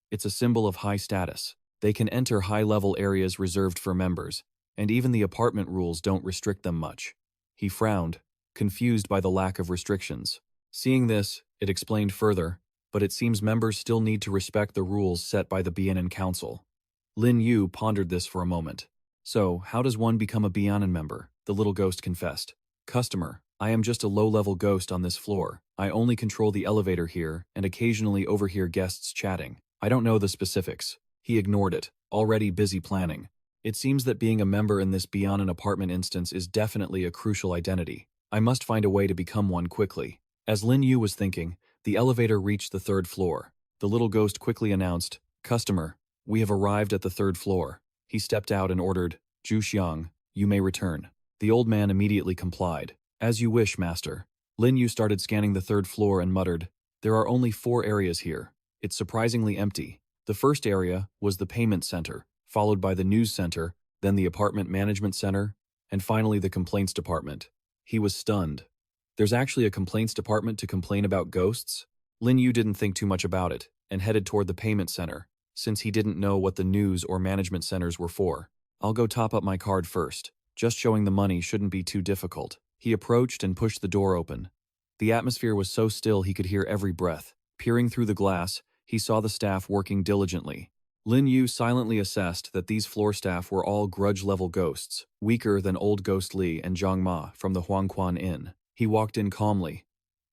S1: It's a symbol of high status. They can enter high-level areas reserved for members, and even the apartment rules don't restrict them much." He frowned, confused by the lack of restrictions. Seeing this, it explained further, "But it seems members still need to respect the rules set by the Bianan Council." Lin Yu pondered this for a moment. "So, how does one become a Bianan member?" The little ghost confessed. "Customer, I am just a low-level ghost on this floor. I only control the elevator here and occasionally overhear guests chatting. I don't know the specifics." He ignored it, already busy planning. "It seems that being a member in this Bianan apartment instance is definitely a crucial identity. I must find a way to become one quickly." As Lin Yu was thinking, the elevator reached the 3rd floor. The little ghost quickly announced, "Customer, we have arrived at the 3rd floor." He stepped out and ordered, "Zhuxiang, you may return." The old man immediately complied. "As you wish, master." Lin Yu started scanning the 3rd floor and muttered, "There are only 4 areas here. It's surprisingly empty." The first area was the payment center, followed by the news center, then the apartment management center, and finally the complaints department. He was stunned. There's actually a complaints department to complain about ghosts? Lin Yu didn't think too much about it, and headed toward the payment center, since he didn't know what the news or management centers were for. "I'll go top up my card first. Just showing the money shouldn't be too difficult." He approached and pushed the door open. The atmosphere was so still he could hear every breath. Peering through the glass, he saw the staff working diligently. Lin Yu silently assessed that these floor staff were all grudge-level ghosts, weaker than Old Ghost Li and Zhang Ma from the Huangquan Inn. He walked in calmly,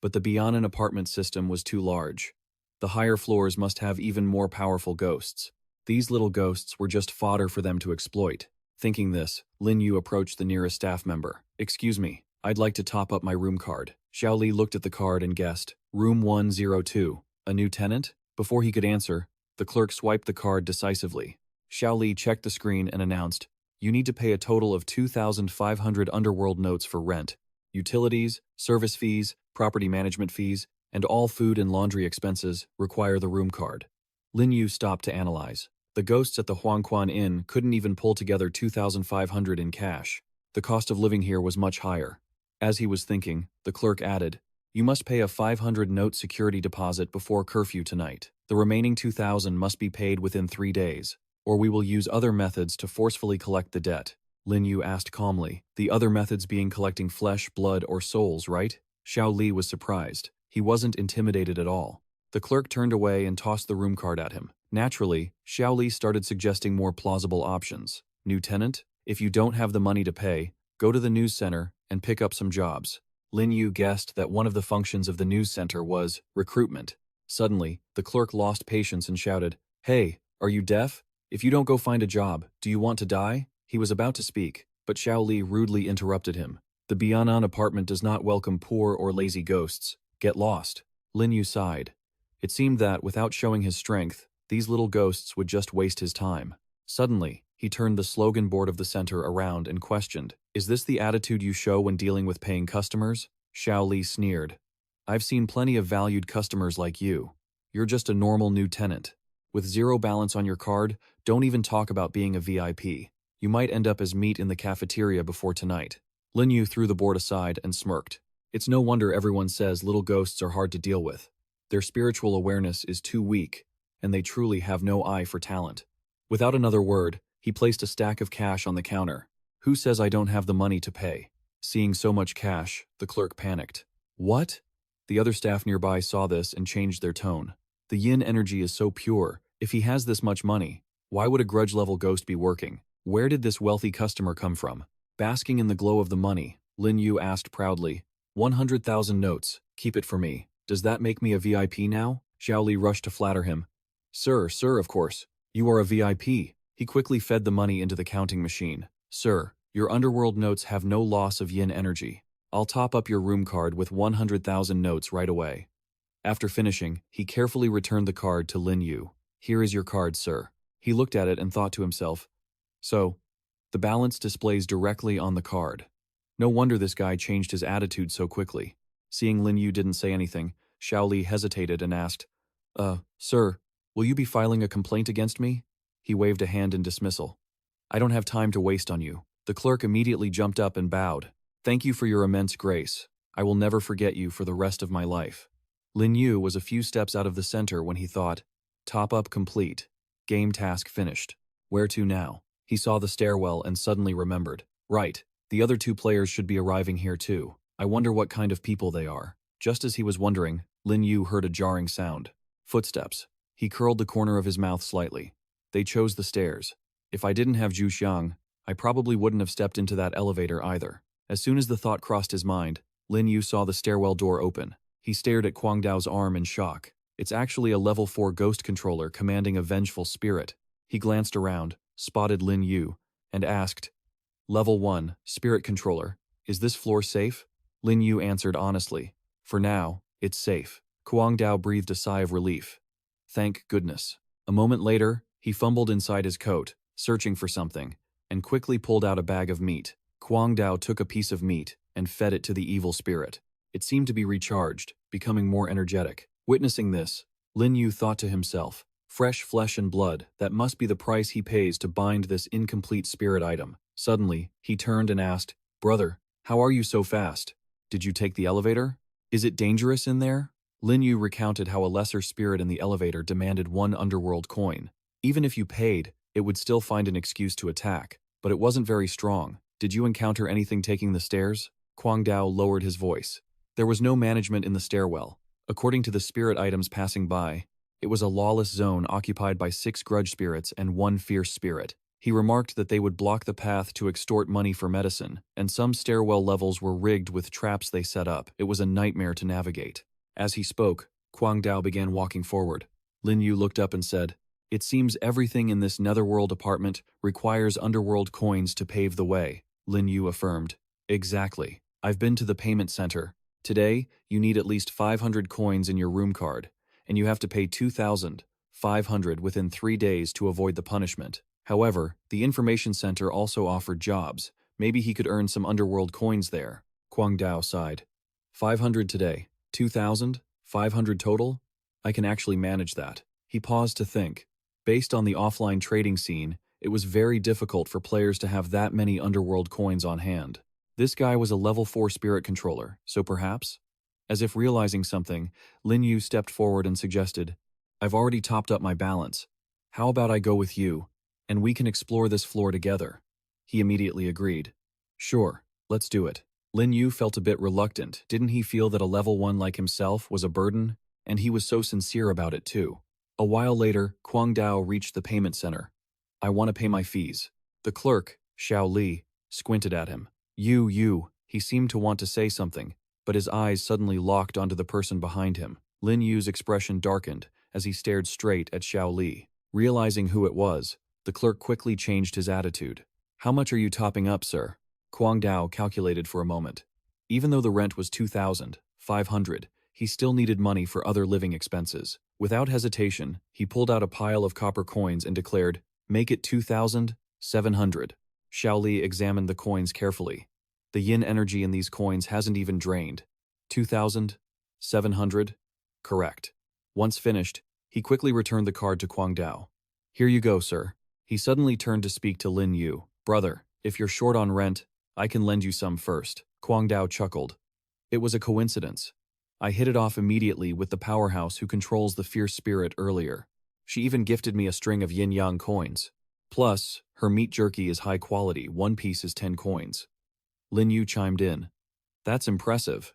S1: but the Bianan apartment system was too large. The higher floors must have even more powerful ghosts. These little ghosts were just fodder for them to exploit. Thinking this, Lin Yu approached the nearest staff member. "Excuse me, I'd like to top up my room card." Xiao Li looked at the card and guessed, "Room 102, a new tenant?" Before he could answer, the clerk swiped the card decisively. Xiao Li checked the screen and announced, "You need to pay a total of 2,500 underworld notes for rent, utilities, service fees, property management fees, and all food and laundry expenses require the room card." Lin Yu stopped to analyze. The ghosts at the Huangquan Inn couldn't even pull together 2,500 in cash. The cost of living here was much higher. As he was thinking, the clerk added, "You must pay a 500-note security deposit before curfew tonight. The remaining 2,000 must be paid within 3 days, or we will use other methods to forcefully collect the debt." Lin Yu asked calmly, "The other methods being collecting flesh, blood, or souls, right?" Xiao Li was surprised. He wasn't intimidated at all. The clerk turned away and tossed the room card at him. Naturally, Xiao Li started suggesting more plausible options. "New tenant? If you don't have the money to pay, go to the news center and pick up some jobs." Lin Yu guessed that one of the functions of the news center was recruitment. Suddenly, the clerk lost patience and shouted, "Hey, are you deaf? If you don't go find a job, do you want to die?" He was about to speak, but Xiao Li rudely interrupted him. "The Bianan apartment does not welcome poor or lazy ghosts. Get lost." Lin Yu sighed. It seemed that, without showing his strength, these little ghosts would just waste his time. Suddenly, he turned the slogan board of the center around and questioned, "Is this the attitude you show when dealing with paying customers?" Xiao Li sneered. "I've seen plenty of valued customers like you. You're just a normal new tenant. With zero balance on your card, don't even talk about being a VIP. You might end up as meat in the cafeteria before tonight." Lin Yu threw the board aside and smirked. It's no wonder everyone says little ghosts are hard to deal with. Their spiritual awareness is too weak, and they truly have no eye for talent. Without another word, he placed a stack of cash on the counter. "Who says I don't have the money to pay?" Seeing so much cash, the clerk panicked. "What?" The other staff nearby saw this and changed their tone. "The yin energy is so pure. If he has this much money, why would a grudge-level ghost be working? Where did this wealthy customer come from?" Basking in the glow of the money, Lin Yu asked proudly, 100,000 notes, keep it for me. Does that make me a VIP now?" Xiao Li rushed to flatter him. Sir, of course. You are a VIP." He quickly fed the money into the counting machine. "Sir, Your underworld notes have no loss of yin energy. I'll top up your room card with 100,000 notes right away. After finishing, he carefully returned the card to Lin Yu. Here is your card, sir. He looked at it and thought to himself, so, the balance displays directly on the card. No wonder this guy changed his attitude so quickly. Seeing Lin Yu didn't say anything, Xiao Li hesitated and asked, Sir, will you be filing a complaint against me? He waved a hand in dismissal. I don't have time to waste on you. The clerk immediately jumped up and bowed. Thank you for your immense grace. I will never forget you for the rest of my life. Lin Yu was a few steps out of the center when he thought, top up complete. Game task finished. Where to now? He saw the stairwell and suddenly remembered. Right, the other two players should be arriving here too. I wonder what kind of people they are. Just as he was wondering, Lin Yu heard a jarring sound. Footsteps. He curled the corner of his mouth slightly. They chose the stairs. If I didn't have Zhu Xiang, I probably wouldn't have stepped into that elevator either. As soon as the thought crossed his mind, Lin Yu saw the stairwell door open. He stared at Kuang Dao's arm in shock. It's actually a level 4 ghost controller commanding a vengeful spirit. He glanced around, spotted Lin Yu, and asked, Level 1, spirit controller, is this floor safe? Lin Yu answered honestly, for now, it's safe. Kuang Dao breathed a sigh of relief. Thank goodness. A moment later, he fumbled inside his coat, searching for something, and quickly pulled out a bag of meat. Kuang Dao took a piece of meat and fed it to the evil spirit. It seemed to be recharged, becoming more energetic. Witnessing this, Lin Yu thought to himself, fresh flesh and blood, that must be the price he pays to bind this incomplete spirit item. Suddenly, he turned and asked, Brother, how are you so fast? Did you take the elevator? Is it dangerous in there? Lin Yu recounted how a lesser spirit in the elevator demanded 1 underworld coin. Even if you paid, it would still find an excuse to attack, but it wasn't very strong. Did you encounter anything taking the stairs? Kuang Dao lowered his voice. There was no management in the stairwell. According to the spirit items passing by, it was a lawless zone occupied by 6 grudge spirits and 1 fierce spirit. He remarked that they would block the path to extort money for medicine, and some stairwell levels were rigged with traps they set up. It was a nightmare to navigate. As he spoke, Kuang Dao began walking forward. Lin Yu looked up and said, It seems everything in this netherworld apartment requires underworld coins to pave the way. Lin Yu affirmed. Exactly. I've been to the payment center. Today, you need at least 500 coins in your room card, and you have to pay 2,500 within 3 days to avoid the punishment. However, the information center also offered jobs. Maybe he could earn some underworld coins there. Kuang Dao sighed. 500 today. 2,500 total? I can actually manage that. He paused to think. Based on the offline trading scene, it was very difficult for players to have that many underworld coins on hand. This guy was a level 4 spirit controller, so perhaps? As if realizing something, Lin Yu stepped forward and suggested, I've already topped up my balance. How about I go with you, and we can explore this floor together? He immediately agreed. Sure, let's do it. Lin Yu felt a bit reluctant. Didn't he feel that a level 1 like himself was a burden? And he was so sincere about it too. A while later, Kuang Dao reached the payment center. I want to pay my fees. The clerk, Xiao Li, squinted at him. You, he seemed to want to say something, but his eyes suddenly locked onto the person behind him. Lin Yu's expression darkened as he stared straight at Xiao Li. Realizing who it was, the clerk quickly changed his attitude. How much are you topping up, sir? Kuang Dao calculated for a moment. Even though the rent was 2,500, he still needed money for other living expenses. Without hesitation, he pulled out a pile of copper coins and declared, Make it 2,700. Xiao Li examined the coins carefully. The yin energy in these coins hasn't even drained. 2,700? Correct. Once finished, he quickly returned the card to Kuang Dao. Here you go, sir. He suddenly turned to speak to Lin Yu. Brother, if you're short on rent, I can lend you some first. Kuang Dao chuckled. It was a coincidence. I hit it off immediately with the powerhouse who controls the fierce spirit earlier. She even gifted me a string of yin-yang coins. Plus, her meat jerky is high quality, 1 piece is 10 coins. Lin Yu chimed in. That's impressive.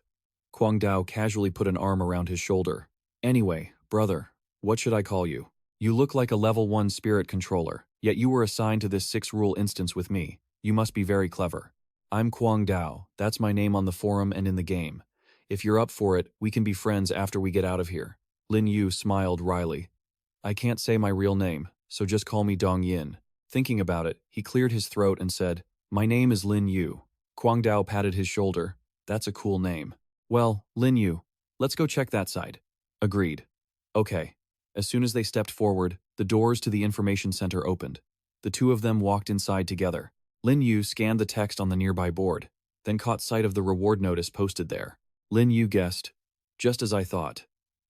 S1: Kuang Dao casually put an arm around his shoulder. Anyway, brother, what should I call you? You look like a level 1 spirit controller, yet you were assigned to this 6-rule instance with me. You must be very clever. I'm Kuang Dao, that's my name on the forum and in the game. If you're up for it, we can be friends after we get out of here. Lin Yu smiled wryly. I can't say my real name, so just call me Dong Yin. Thinking about it, he cleared his throat and said, My name is Lin Yu. Guangdao patted his shoulder. That's a cool name. Well, Lin Yu, let's go check that side. Agreed. Okay. As soon as they stepped forward, the doors to the information center opened. The two of them walked inside together. Lin Yu scanned the text on the nearby board, then caught sight of the reward notice posted there. Lin Yu guessed, just as I thought.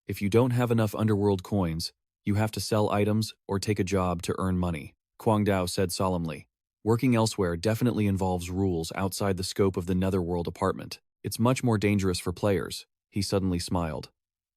S1: If you don't have enough Underworld coins, you have to sell items or take a job to earn money, Guangdao said solemnly. Working elsewhere definitely involves rules outside the scope of the Netherworld apartment. It's much more dangerous for players, he suddenly smiled.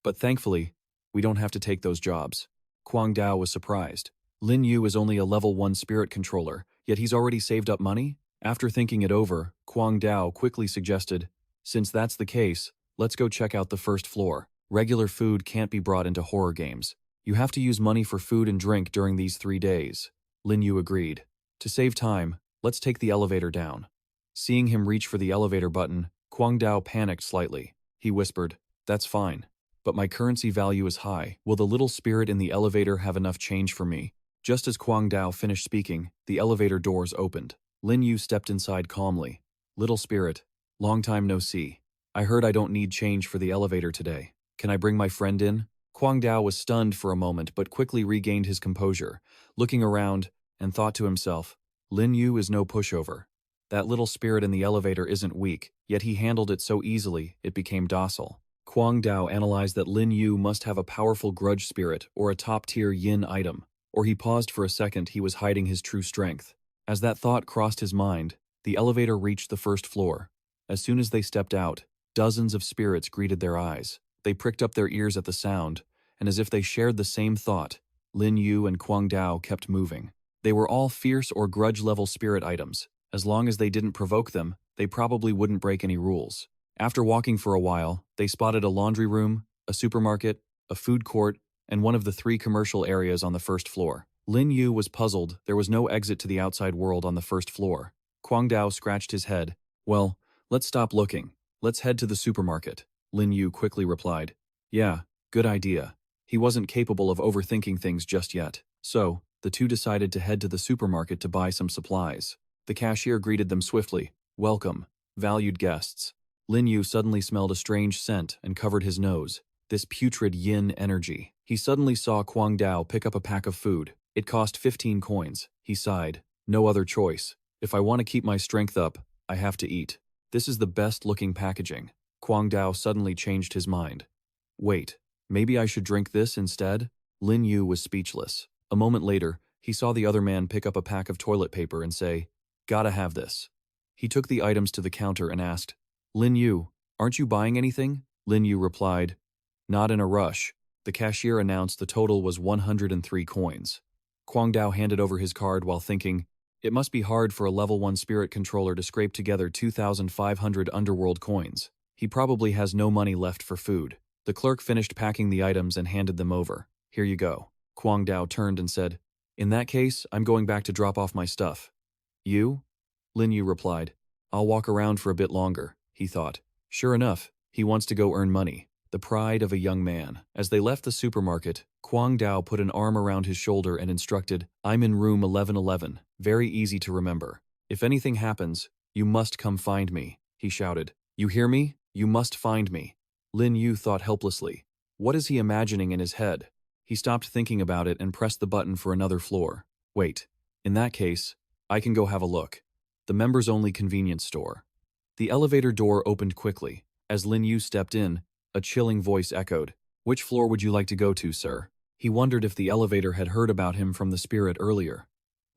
S1: But thankfully, we don't have to take those jobs. Guangdao was surprised. Lin Yu is only a level 1 spirit controller, yet he's already saved up money? After thinking it over, Guangdao quickly suggested, since that's the case, let's go check out the first floor. Regular food can't be brought into horror games. You have to use money for food and drink during these 3 days. Lin Yu agreed. To save time, let's take the elevator down. Seeing him reach for the elevator button, Guangdao panicked slightly. He whispered, that's fine. But my currency value is high. Will the little spirit in the elevator have enough change for me? Just as Guangdao finished speaking, the elevator doors opened. Lin Yu stepped inside calmly. Little spirit, long time no see. I heard I don't need change for the elevator today. Can I bring my friend in? Guangdao was stunned for a moment but quickly regained his composure, looking around, and thought to himself, Lin Yu is no pushover. That little spirit in the elevator isn't weak, yet he handled it so easily it became docile. Guangdao analyzed that Lin Yu must have a powerful grudge spirit or a top-tier yin item, or he paused for a second he was hiding his true strength. As that thought crossed his mind, the elevator reached the first floor. As soon as they stepped out, dozens of spirits greeted their eyes. They pricked up their ears at the sound, and as if they shared the same thought, Lin Yu and Guangdao kept moving. They were all fierce or grudge-level spirit items. As long as they didn't provoke them, they probably wouldn't break any rules. After walking for a while, they spotted a laundry room, a supermarket, a food court, and one of the 3 commercial areas on the first floor. Lin Yu was puzzled. There was no exit to the outside world on the first floor. Guangdao scratched his head. Well, let's stop looking. Let's head to the supermarket. Lin Yu quickly replied. Yeah, good idea. He wasn't capable of overthinking things just yet. So, the two decided to head to the supermarket to buy some supplies. The cashier greeted them swiftly. Welcome, valued guests. Lin Yu suddenly smelled a strange scent and covered his nose. This putrid yin energy. He suddenly saw Guangdao pick up a pack of food. It cost 15 coins. He sighed. No other choice. If I want to keep my strength up, I have to eat. This is the best-looking packaging. Guangdao suddenly changed his mind. Wait, maybe I should drink this instead? Lin Yu was speechless. A moment later, he saw the other man pick up a pack of toilet paper and say, Gotta have this. He took the items to the counter and asked, Lin Yu, aren't you buying anything? Lin Yu replied, Not in a rush. The cashier announced the total was 103 coins. Guangdao handed over his card while thinking, it must be hard for a level 1 spirit controller to scrape together 2,500 Underworld coins. He probably has no money left for food. The clerk finished packing the items and handed them over. Here you go. Guangdao turned and said, In that case, I'm going back to drop off my stuff. You? Lin Yu replied, I'll walk around for a bit longer, he thought. Sure enough, he wants to go earn money. The pride of a young man. As they left the supermarket, Guangdao put an arm around his shoulder and instructed, I'm in room 1111, very easy to remember. If anything happens, you must come find me, he shouted. You hear me? You must find me. Lin Yu thought helplessly. What is he imagining in his head? He stopped thinking about it and pressed the button for another floor. Wait, in that case, I can go have a look. The members-only convenience store. The elevator door opened quickly. As Lin Yu stepped in, a chilling voice echoed, Which floor would you like to go to, sir? He wondered if the elevator had heard about him from the spirit earlier.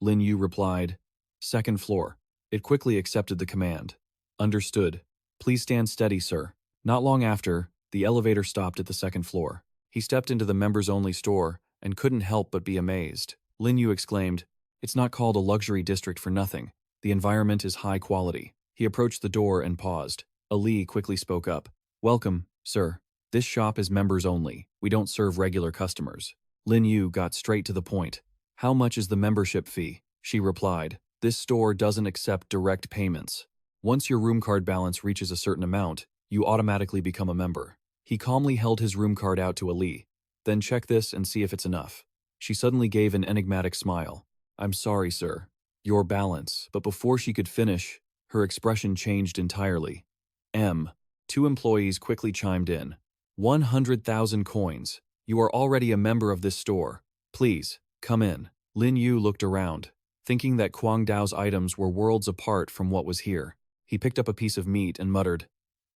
S1: Lin Yu replied, Second floor. It quickly accepted the command. Understood. Please stand steady, sir. Not long after, the elevator stopped at the second floor. He stepped into the members-only store and couldn't help but be amazed. Lin Yu exclaimed, It's not called a luxury district for nothing. The environment is high quality. He approached the door and paused. Ali quickly spoke up. Welcome, sir. This shop is members only. We don't serve regular customers. Lin Yu got straight to the point. How much is the membership fee? She replied. This store doesn't accept direct payments. Once your room card balance reaches a certain amount, you automatically become a member. He calmly held his room card out to Ali. Then check this and see if it's enough. She suddenly gave an enigmatic smile. I'm sorry, sir. Your balance. But before she could finish, her expression changed entirely. M. Two employees quickly chimed in. 100,000 coins. You are already a member of this store. Please, come in. Lin Yu looked around, thinking that Kuang Dao's items were worlds apart from what was here. He picked up a piece of meat and muttered,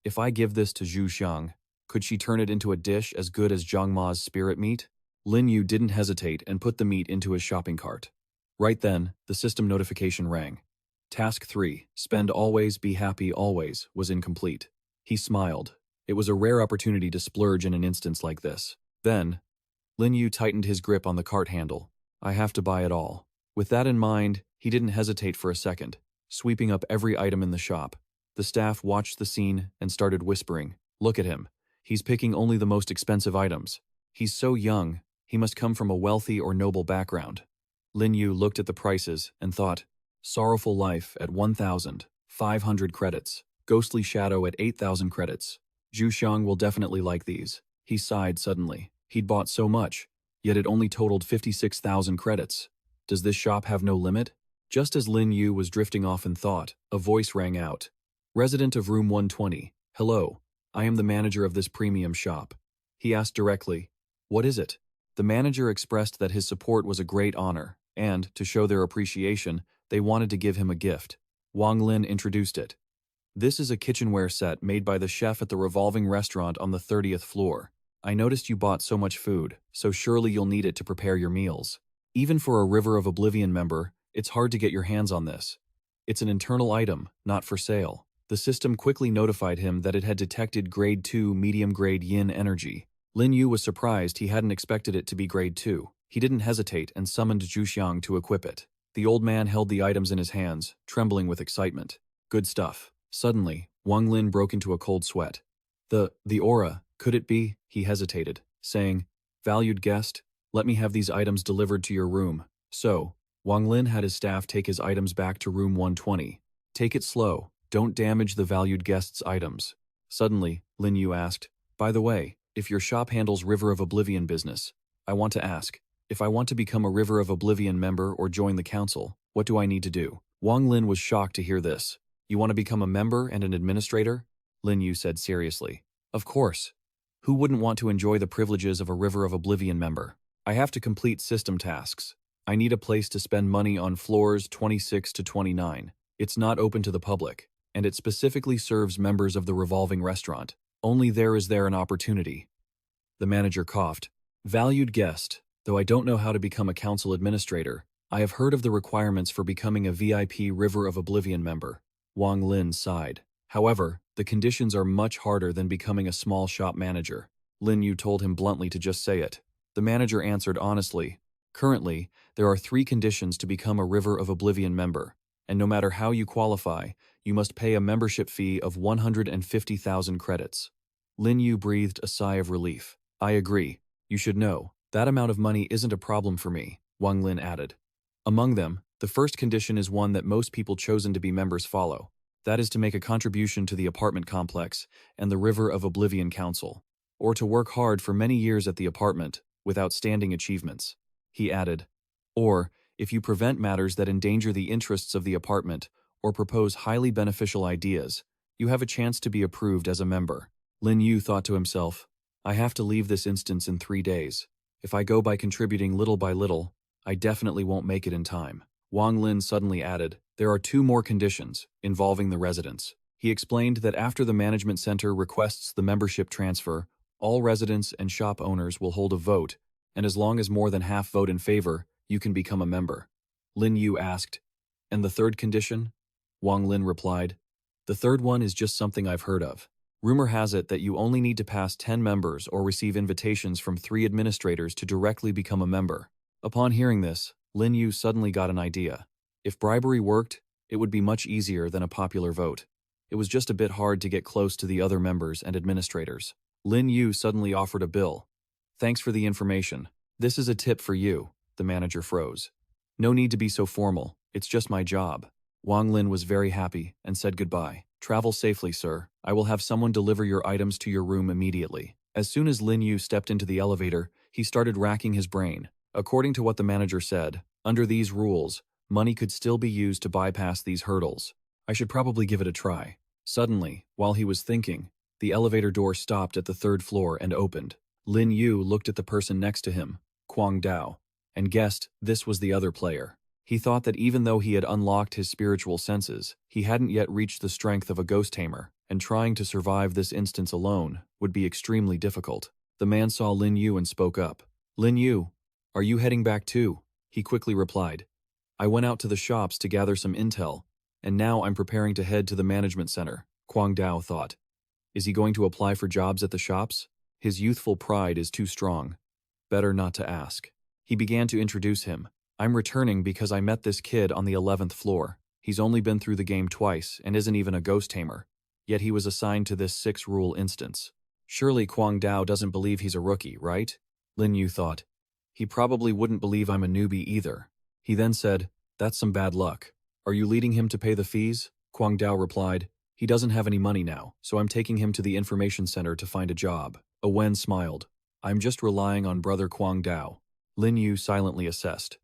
S1: "If I give this to Zhu Xiang, could she turn it into a dish as good as Zhang Ma's spirit meat?" Lin Yu didn't hesitate and put the meat into his shopping cart. Right then, the system notification rang. Task 3, Spend Always, Be Happy Always, was incomplete. He smiled. It was a rare opportunity to splurge in an instance like this. Then, Lin Yu tightened his grip on the cart handle. I have to buy it all. With that in mind, he didn't hesitate for a second, sweeping up every item in the shop. The staff watched the scene and started whispering, "Look at him. He's picking only the most expensive items. He's so young, he must come from a wealthy or noble background." Lin Yu looked at the prices and thought, Sorrowful Life at 1,500 credits, Ghostly Shadow at 8,000 credits. Zhu Xiang will definitely like these. He sighed suddenly. He'd bought so much, yet it only totaled 56,000 credits. Does this shop have no limit? Just as Lin Yu was drifting off in thought, a voice rang out. Resident of room 120, hello, I am the manager of this premium shop. He asked directly, what is it? The manager expressed that his support was a great honor, and, to show their appreciation, they wanted to give him a gift. Wang Lin introduced it. This is a kitchenware set made by the chef at the revolving restaurant on the 30th floor. I noticed you bought so much food, so surely you'll need it to prepare your meals. Even for a River of Oblivion member, it's hard to get your hands on this. It's an internal item, not for sale. The system quickly notified him that it had detected Grade 2 medium-grade yin energy. Lin Yu was surprised he hadn't expected it to be Grade 2. He didn't hesitate and summoned Zhu Xiang to equip it. The old man held the items in his hands, trembling with excitement. Good stuff. Suddenly, Wang Lin broke into a cold sweat. The aura, could it be? He hesitated, saying, Valued guest, let me have these items delivered to your room. So, Wang Lin had his staff take his items back to room 120. Take it slow, don't damage the valued guest's items. Suddenly, Lin Yu asked, by the way, if your shop handles River of Oblivion business, I want to ask, if I want to become a River of Oblivion member or join the council, what do I need to do? Wang Lin was shocked to hear this. You want to become a member and an administrator? Lin Yu said seriously. Of course. Who wouldn't want to enjoy the privileges of a River of Oblivion member? I have to complete system tasks. I need a place to spend money on floors 26 to 29. It's not open to the public, and it specifically serves members of the revolving restaurant. Only there is an opportunity. The manager coughed. Valued guest, though I don't know how to become a council administrator, I have heard of the requirements for becoming a VIP River of Oblivion member. Wang Lin sighed. However, the conditions are much harder than becoming a small shop manager. Lin Yu told him bluntly to just say it. The manager answered honestly. Currently, there are 3 conditions to become a River of Oblivion member, and no matter how you qualify, you must pay a membership fee of 150,000 credits. Lin Yu breathed a sigh of relief. I agree. You should know, that amount of money isn't a problem for me, Wang Lin added. Among them, the first condition is one that most people chosen to be members follow. That is to make a contribution to the apartment complex and the River of Oblivion Council, or to work hard for many years at the apartment with outstanding achievements. He added, or, if you prevent matters that endanger the interests of the apartment or propose highly beneficial ideas, you have a chance to be approved as a member. Lin Yu thought to himself, I have to leave this instance in 3 days. If I go by contributing little by little, I definitely won't make it in time. Wang Lin suddenly added, there are 2 more conditions involving the residents. He explained that after the management center requests the membership transfer, all residents and shop owners will hold a vote, and as long as more than half vote in favor, you can become a member. Lin Yu asked, and the third condition? Wang Lin replied, the third one is just something I've heard of. Rumor has it that you only need to pass 10 members or receive invitations from 3 administrators to directly become a member. Upon hearing this, Lin Yu suddenly got an idea. If bribery worked, it would be much easier than a popular vote. It was just a bit hard to get close to the other members and administrators. Lin Yu suddenly offered a bill. Thanks for the information. This is a tip for you, the manager froze. No need to be so formal, it's just my job. Wang Lin was very happy and said goodbye. Travel safely, sir. I will have someone deliver your items to your room immediately. As soon as Lin Yu stepped into the elevator, he started racking his brain. According to what the manager said, under these rules, Money could still be used to bypass these hurdles. I should probably give it a try. Suddenly, while he was thinking, the elevator door stopped at the third floor and opened. Lin Yu looked at the person next to him, Kwang Dao, and guessed this was the other player. He thought that even though he had unlocked his spiritual senses, he hadn't yet reached the strength of a ghost tamer, and trying to survive this instance alone would be extremely difficult. The man saw Lin Yu and spoke up. "Lin Yu, are you heading back too?" He quickly replied. "I went out to the shops to gather some intel, and now I'm preparing to head to the management center." Kwang Dao thought. Is he going to apply for jobs at the shops? His youthful pride is too strong. Better not to ask. He began to introduce him. "I'm returning because I met this kid on the 11th floor. He's only been through the game twice and isn't even a ghost tamer. Yet he was assigned to this 6-rule instance. Surely Kwang Dao doesn't believe he's a rookie, right?" Lin Yu thought. He probably wouldn't believe I'm a newbie either. He then said, "That's some bad luck. Are you leading him to pay the fees?" Kwang Dao replied, "He doesn't have any money now, so I'm taking him to the information center to find a job." Wen smiled. "I'm just relying on brother Kwang Dao." Lin Yu silently assessed.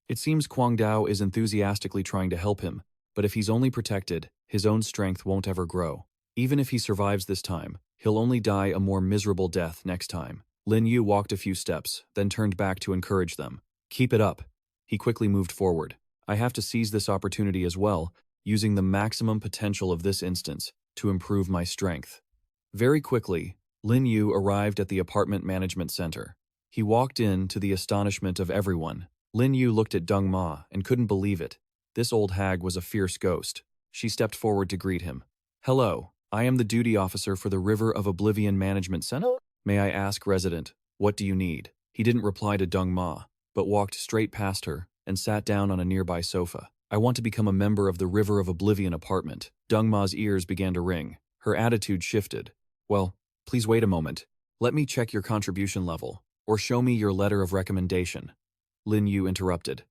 S1: It seems Kwang Dao is enthusiastically trying to help him, but if he's only protected, his own strength won't ever grow. Even if he survives this time, he'll only die a more miserable death next time. Lin Yu walked a few steps, then turned back to encourage them. "Keep it up." He quickly moved forward. "I have to seize this opportunity as well, using the maximum potential of this instance to improve my strength." Very quickly, Lin Yu arrived at the apartment management center. He walked in to the astonishment of everyone. Lin Yu looked at Deng Ma and couldn't believe it. This old hag was a fierce ghost. She stepped forward to greet him. "Hello, I am the duty officer for the River of Oblivion Management Center. May I ask, resident, what do you need?" He didn't reply to Deng Ma, but walked straight past her and sat down on a nearby sofa. "I want to become a member of the River of Oblivion apartment." Deng Ma's ears began to ring. Her attitude shifted. "Well, please wait a moment. Let me check your contribution level, or show me your letter of recommendation." Lin Yu interrupted.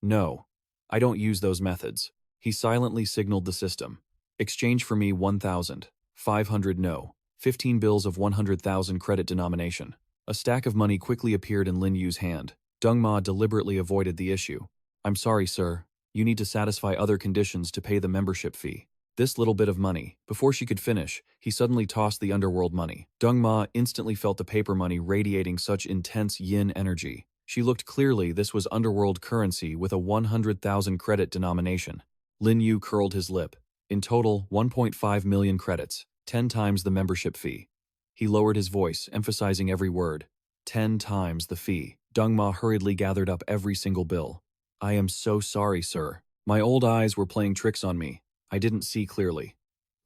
S1: "No, I don't use those methods." He silently signaled the system. "Exchange for me 1,500 no. 15 bills of 100,000 credit denomination." A stack of money quickly appeared in Lin Yu's hand. Deng Ma deliberately avoided the issue. "I'm sorry, sir. You need to satisfy other conditions to pay the membership fee." This little bit of money. Before she could finish, he suddenly tossed the underworld money. Deng Ma instantly felt the paper money radiating such intense yin energy. She looked clearly this was underworld currency with a 100,000 credit denomination. Lin Yu curled his lip. In total, 1.5 million credits, 10 times the membership fee. He lowered his voice, emphasizing every word. 10 times the fee. Deng Ma hurriedly gathered up every single bill. "I am so sorry, sir. My old eyes were playing tricks on me. I didn't see clearly,"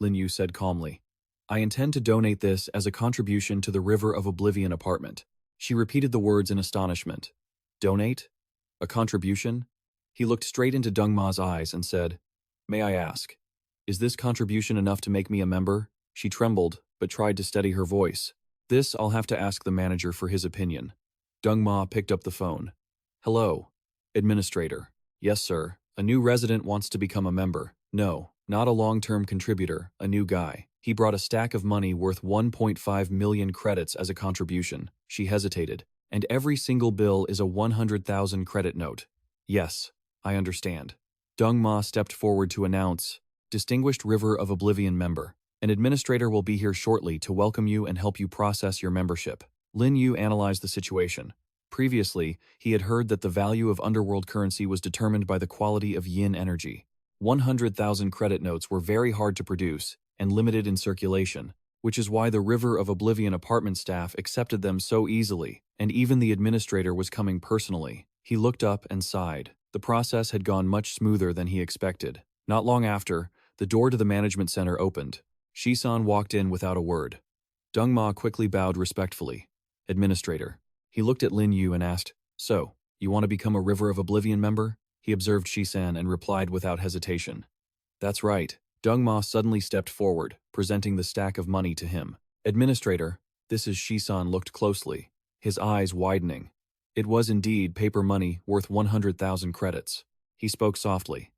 S1: Lin Yu said calmly. "I intend to donate this as a contribution to the River of Oblivion apartment." She repeated the words in astonishment. "Donate? A contribution?" He looked straight into Deng Ma's eyes and said, "May I ask, is this contribution enough to make me a member?" She trembled, but tried to steady her voice. "This I'll have to ask the manager for his opinion." Deng Ma picked up the phone. "Hello, administrator." "Yes, sir. A new resident wants to become a member." "No, not a long-term contributor, a new guy." He brought a stack of money worth 1.5 million credits as a contribution. She hesitated. "And every single bill is a 100,000 credit note." "Yes, I understand." Deng Ma stepped forward to announce, "Distinguished River of Oblivion member. An administrator will be here shortly to welcome you and help you process your membership." Lin Yu analyzed the situation. Previously, he had heard that the value of underworld currency was determined by the quality of yin energy. 100,000 credit notes were very hard to produce and limited in circulation, which is why the River of Oblivion apartment staff accepted them so easily, and even the administrator was coming personally. He looked up and sighed. The process had gone much smoother than he expected. Not long after, the door to the management center opened. Shisan walked in without a word. Deng Ma quickly bowed respectfully. "Administrator." He looked at Lin Yu and asked, "So, you want to become a River of Oblivion member?" He observed Shisan and replied without hesitation. "That's right." Deng Ma suddenly stepped forward, presenting the stack of money to him. "Administrator." This is Shisan looked closely, his eyes widening. It was indeed paper money worth 100,000 credits. He spoke softly.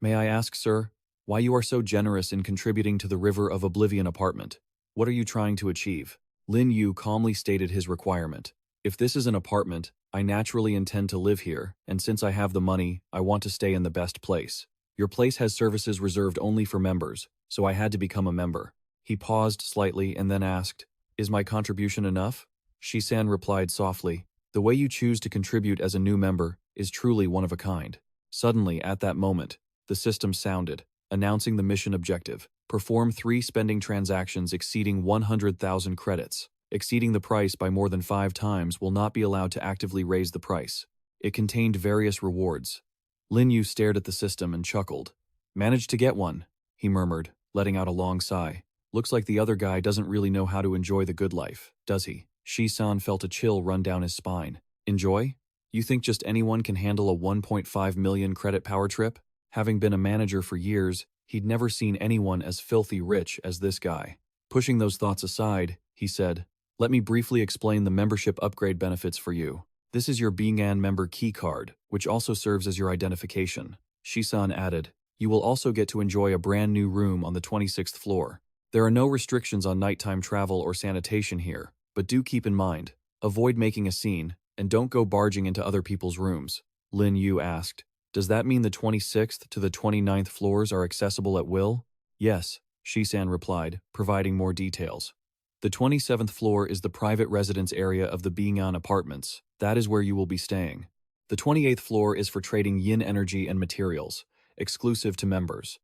S1: "May I ask, sir, why you are so generous in contributing to the River of Oblivion apartment? What are you trying to achieve?" Lin Yu calmly stated his requirement. "If this is an apartment, I naturally intend to live here, and since I have the money, I want to stay in the best place. Your place has services reserved only for members, so I had to become a member. He paused slightly and then asked, Is my contribution enough? Shisan replied softly, The way you choose to contribute as a new member is truly one of a kind. Suddenly, at that moment, the system sounded, announcing the mission objective. Perform 3 spending transactions exceeding 100,000 credits. Exceeding the price by more than 5 times will not be allowed to actively raise the price. It contained various rewards. Lin Yu stared at the system and chuckled. Managed to get one, he murmured, letting out a long sigh. Looks like the other guy doesn't really know how to enjoy the good life, does he? Shisan felt a chill run down his spine. Enjoy? You think just anyone can handle a 1.5 million credit power trip? Having been a manager for years, he'd never seen anyone as filthy rich as this guy. Pushing those thoughts aside, he said, Let me briefly explain the membership upgrade benefits for you. This is your Being An member key card, which also serves as your identification. Shisan added, You will also get to enjoy a brand new room on the 26th floor. There are no restrictions on nighttime travel or sanitation here, but do keep in mind, avoid making a scene, and don't go barging into other people's rooms. Lin Yu asked, Does that mean the 26th to the 29th floors are accessible at will? Yes, Shisan replied, providing more details. The 27th floor is the private residence area of the Being An apartments. That is where you will be staying. The 28th floor is for trading yin energy and materials, exclusive to members.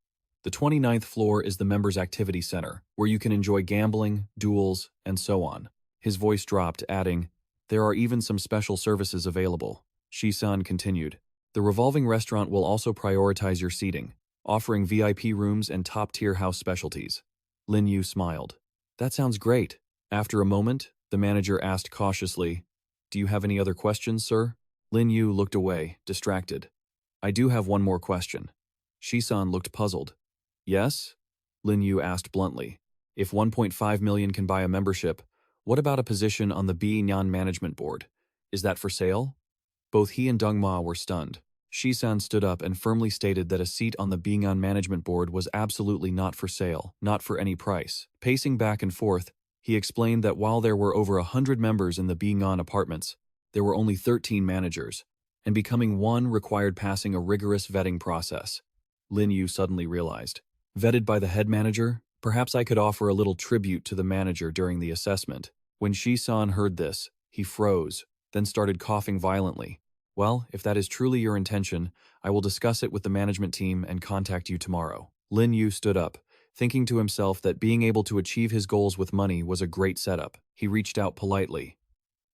S1: The 29th floor is the members' activity center, where you can enjoy gambling, duels, and so on. His voice dropped, adding, There are even some special services available. Shisan continued, The revolving restaurant will also prioritize your seating, offering VIP rooms and top-tier house specialties. Lin Yu smiled. That sounds great. After a moment, the manager asked cautiously, Do you have any other questions, sir? Lin Yu looked away, distracted. I do have one more question. Shisan looked puzzled. Yes? Lin Yu asked bluntly. If 1.5 million can buy a membership, what about a position on the Being An management board? Is that for sale? Both he and Dongma were stunned. Shisan stood up and firmly stated that a seat on the Being An management board was absolutely not for sale, not for any price. Pacing back and forth, he explained that while there were over 100 members in the Being An apartments, there were only 13 managers, and becoming one required passing a rigorous vetting process. Lin Yu suddenly realized. Vetted by the head manager? Perhaps I could offer a little tribute to the manager during the assessment. When Shisan heard this, he froze, then started coughing violently. Well, if that is truly your intention, I will discuss it with the management team and contact you tomorrow. Lin Yu stood up, thinking to himself that being able to achieve his goals with money was a great setup. He reached out politely.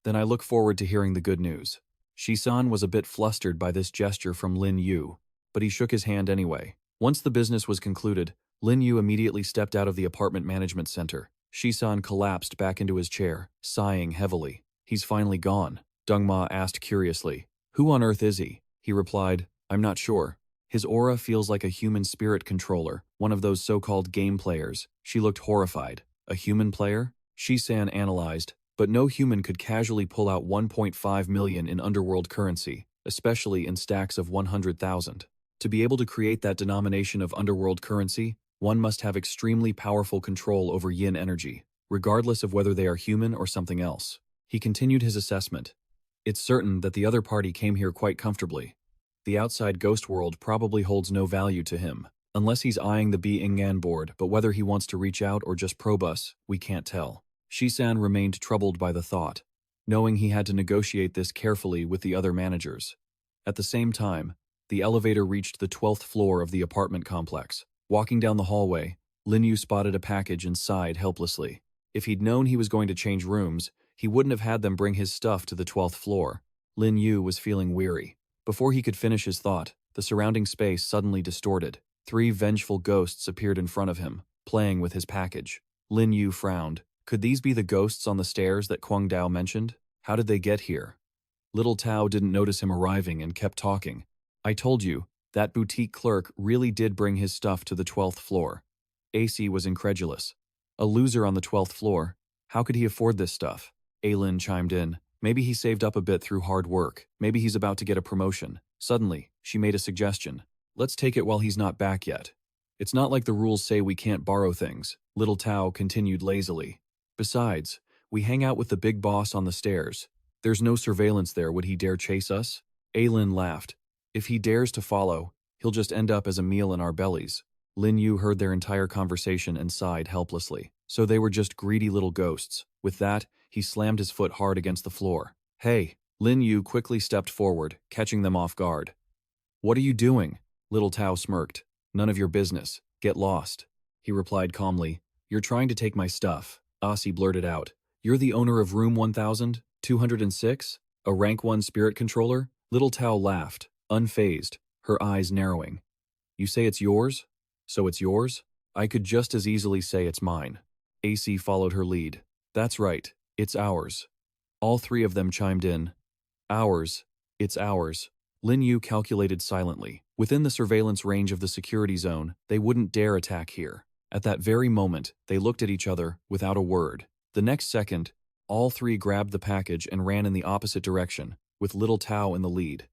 S1: Then I look forward to hearing the good news. Shisan was a bit flustered by this gesture from Lin Yu, but he shook his hand anyway. Once the business was concluded, Lin Yu immediately stepped out of the apartment management center. Shisan collapsed back into his chair, sighing heavily. He's finally gone, Dongma asked curiously. Who on earth is he? He replied, I'm not sure. His aura feels like a human spirit controller, one of those so-called game players. She looked horrified. A human player? Shisan analyzed, but no human could casually pull out 1.5 million in underworld currency, especially in stacks of 100,000. To be able to create that denomination of underworld currency, one must have extremely powerful control over yin energy, regardless of whether they are human or something else. He continued his assessment. It's certain that the other party came here quite comfortably. The outside ghost world probably holds no value to him, unless he's eyeing the Being An board, but whether he wants to reach out or just probe us, we can't tell. Shisan remained troubled by the thought, knowing he had to negotiate this carefully with the other managers. At the same time, the elevator reached the 12th floor of the apartment complex. Walking down the hallway, Lin Yu spotted a package and sighed helplessly. If he'd known he was going to change rooms, he wouldn't have had them bring his stuff to the 12th floor. Lin Yu was feeling weary. Before he could finish his thought, the surrounding space suddenly distorted. 3 vengeful ghosts appeared in front of him, playing with his package. Lin Yu frowned. Could these be the ghosts on the stairs that Kwang Dao mentioned? How did they get here? Little Tao didn't notice him arriving and kept talking. I told you, that boutique clerk really did bring his stuff to the 12th floor. AC was incredulous. A loser on the 12th floor? How could he afford this stuff? Aylin chimed in. Maybe he saved up a bit through hard work. Maybe he's about to get a promotion. Suddenly, she made a suggestion. Let's take it while he's not back yet. It's not like the rules say we can't borrow things, Little Tao continued lazily. Besides, we hang out with the big boss on the stairs. There's no surveillance there, would he dare chase us? Lin laughed. If he dares to follow, he'll just end up as a meal in our bellies. Lin Yu heard their entire conversation and sighed helplessly. So they were just greedy little ghosts. With that, he slammed his foot hard against the floor. Hey! Lin Yu quickly stepped forward, catching them off guard. What are you doing? Little Tao smirked. None of your business. Get lost. He replied calmly. You're trying to take my stuff. Aussie blurted out. You're the owner of room 1206? A rank 1 spirit controller? Little Tao laughed, unfazed, her eyes narrowing. You say it's yours? So it's yours? I could just as easily say it's mine. AC followed her lead. That's right, it's ours. All three of them chimed in. Ours. It's ours. Lin Yu calculated silently. Within the surveillance range of the security zone, they wouldn't dare attack here. At that very moment, they looked at each other without a word. The next second, all three grabbed the package and ran in the opposite direction, with Little Tao in the lead.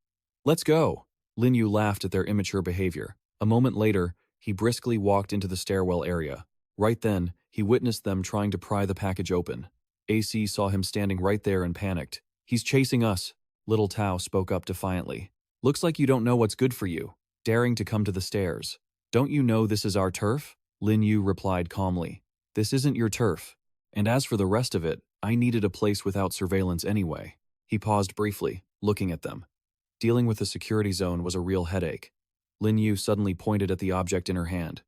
S1: Let's go! Lin Yu laughed at their immature behavior. A moment later, he briskly walked into the stairwell area. Right then, he witnessed them trying to pry the package open. AC saw him standing right there and panicked. He's chasing us, Little Tao spoke up defiantly. Looks like you don't know what's good for you, daring to come to the stairs. Don't you know this is our turf? Lin Yu replied calmly. This isn't your turf. And as for the rest of it, I needed a place without surveillance anyway. He paused briefly, looking at them. Dealing with the security zone was a real headache. Lin Yu suddenly pointed at the object in her hand.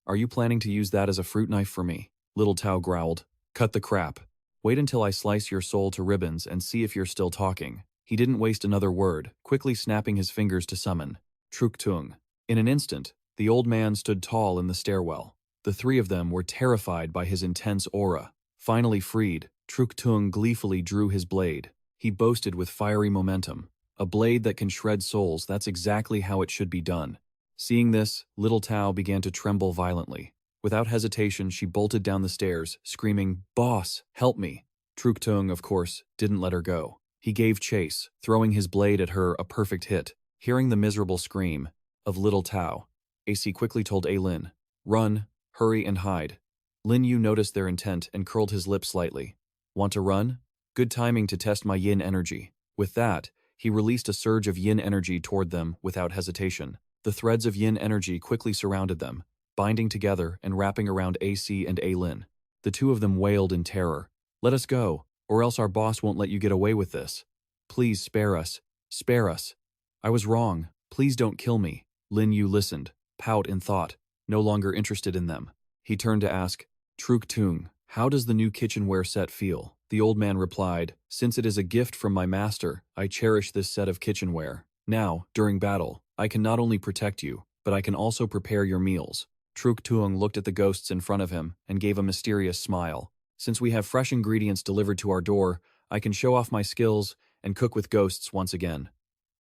S1: Are you planning to use that as a fruit knife for me? Little Tao growled. Cut the crap. Wait until I slice your soul to ribbons and see if you're still talking. He didn't waste another word, quickly snapping his fingers to summon. Truk Tung. In an instant, the old man stood tall in the stairwell. The three of them were terrified by his intense aura. Finally freed, Truk Tung gleefully drew his blade. He boasted with fiery momentum. A blade that can shred souls, that's exactly how it should be done. Seeing this, Little Tao began to tremble violently. Without hesitation, she bolted down the stairs, screaming, Boss, help me. Truk Tung, of course, didn't let her go. He gave chase, throwing his blade at her a perfect hit. Hearing the miserable scream of Little Tao, AC quickly told Lin, run, hurry and hide. Lin Yu noticed their intent and curled his lips slightly. Want to run? Good timing to test my yin energy. With that, he released a surge of yin energy toward them without hesitation. The threads of yin energy quickly surrounded them, binding together and wrapping around AC and Lin. The two of them wailed in terror. Let us go, or else our boss won't let you get away with this. Please spare us. Spare us. I was wrong. Please don't kill me. Lin Yu listened, pout in thought, no longer interested in them. He turned to ask, Truk Tung, how does the new kitchenware set feel? The old man replied, since it is a gift from my master, I cherish this set of kitchenware. Now, during battle, I can not only protect you, but I can also prepare your meals. Truk Tung looked at the ghosts in front of him and gave a mysterious smile. Since we have fresh ingredients delivered to our door, I can show off my skills and cook with ghosts once again.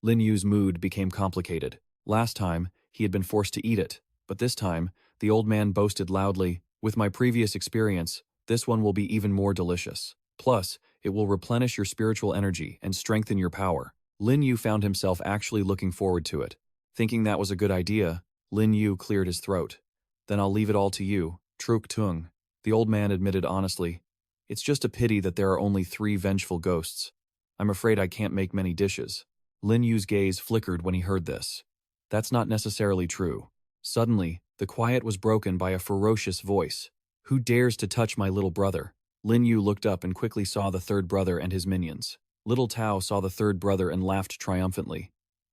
S1: Lin Yu's mood became complicated. Last time, he had been forced to eat it, but this time, the old man boasted loudly, with my previous experience, this one will be even more delicious. Plus, it will replenish your spiritual energy and strengthen your power. Lin Yu found himself actually looking forward to it. Thinking that was a good idea, Lin Yu cleared his throat. Then I'll leave it all to you, Truk Tung. The old man admitted honestly, it's just a pity that there are only 3 vengeful ghosts. I'm afraid I can't make many dishes. Lin Yu's gaze flickered when he heard this. That's not necessarily true. Suddenly, the quiet was broken by a ferocious voice. Who dares to touch my little brother? Lin Yu looked up and quickly saw the third brother and his minions. Little Tao saw the third brother and laughed triumphantly.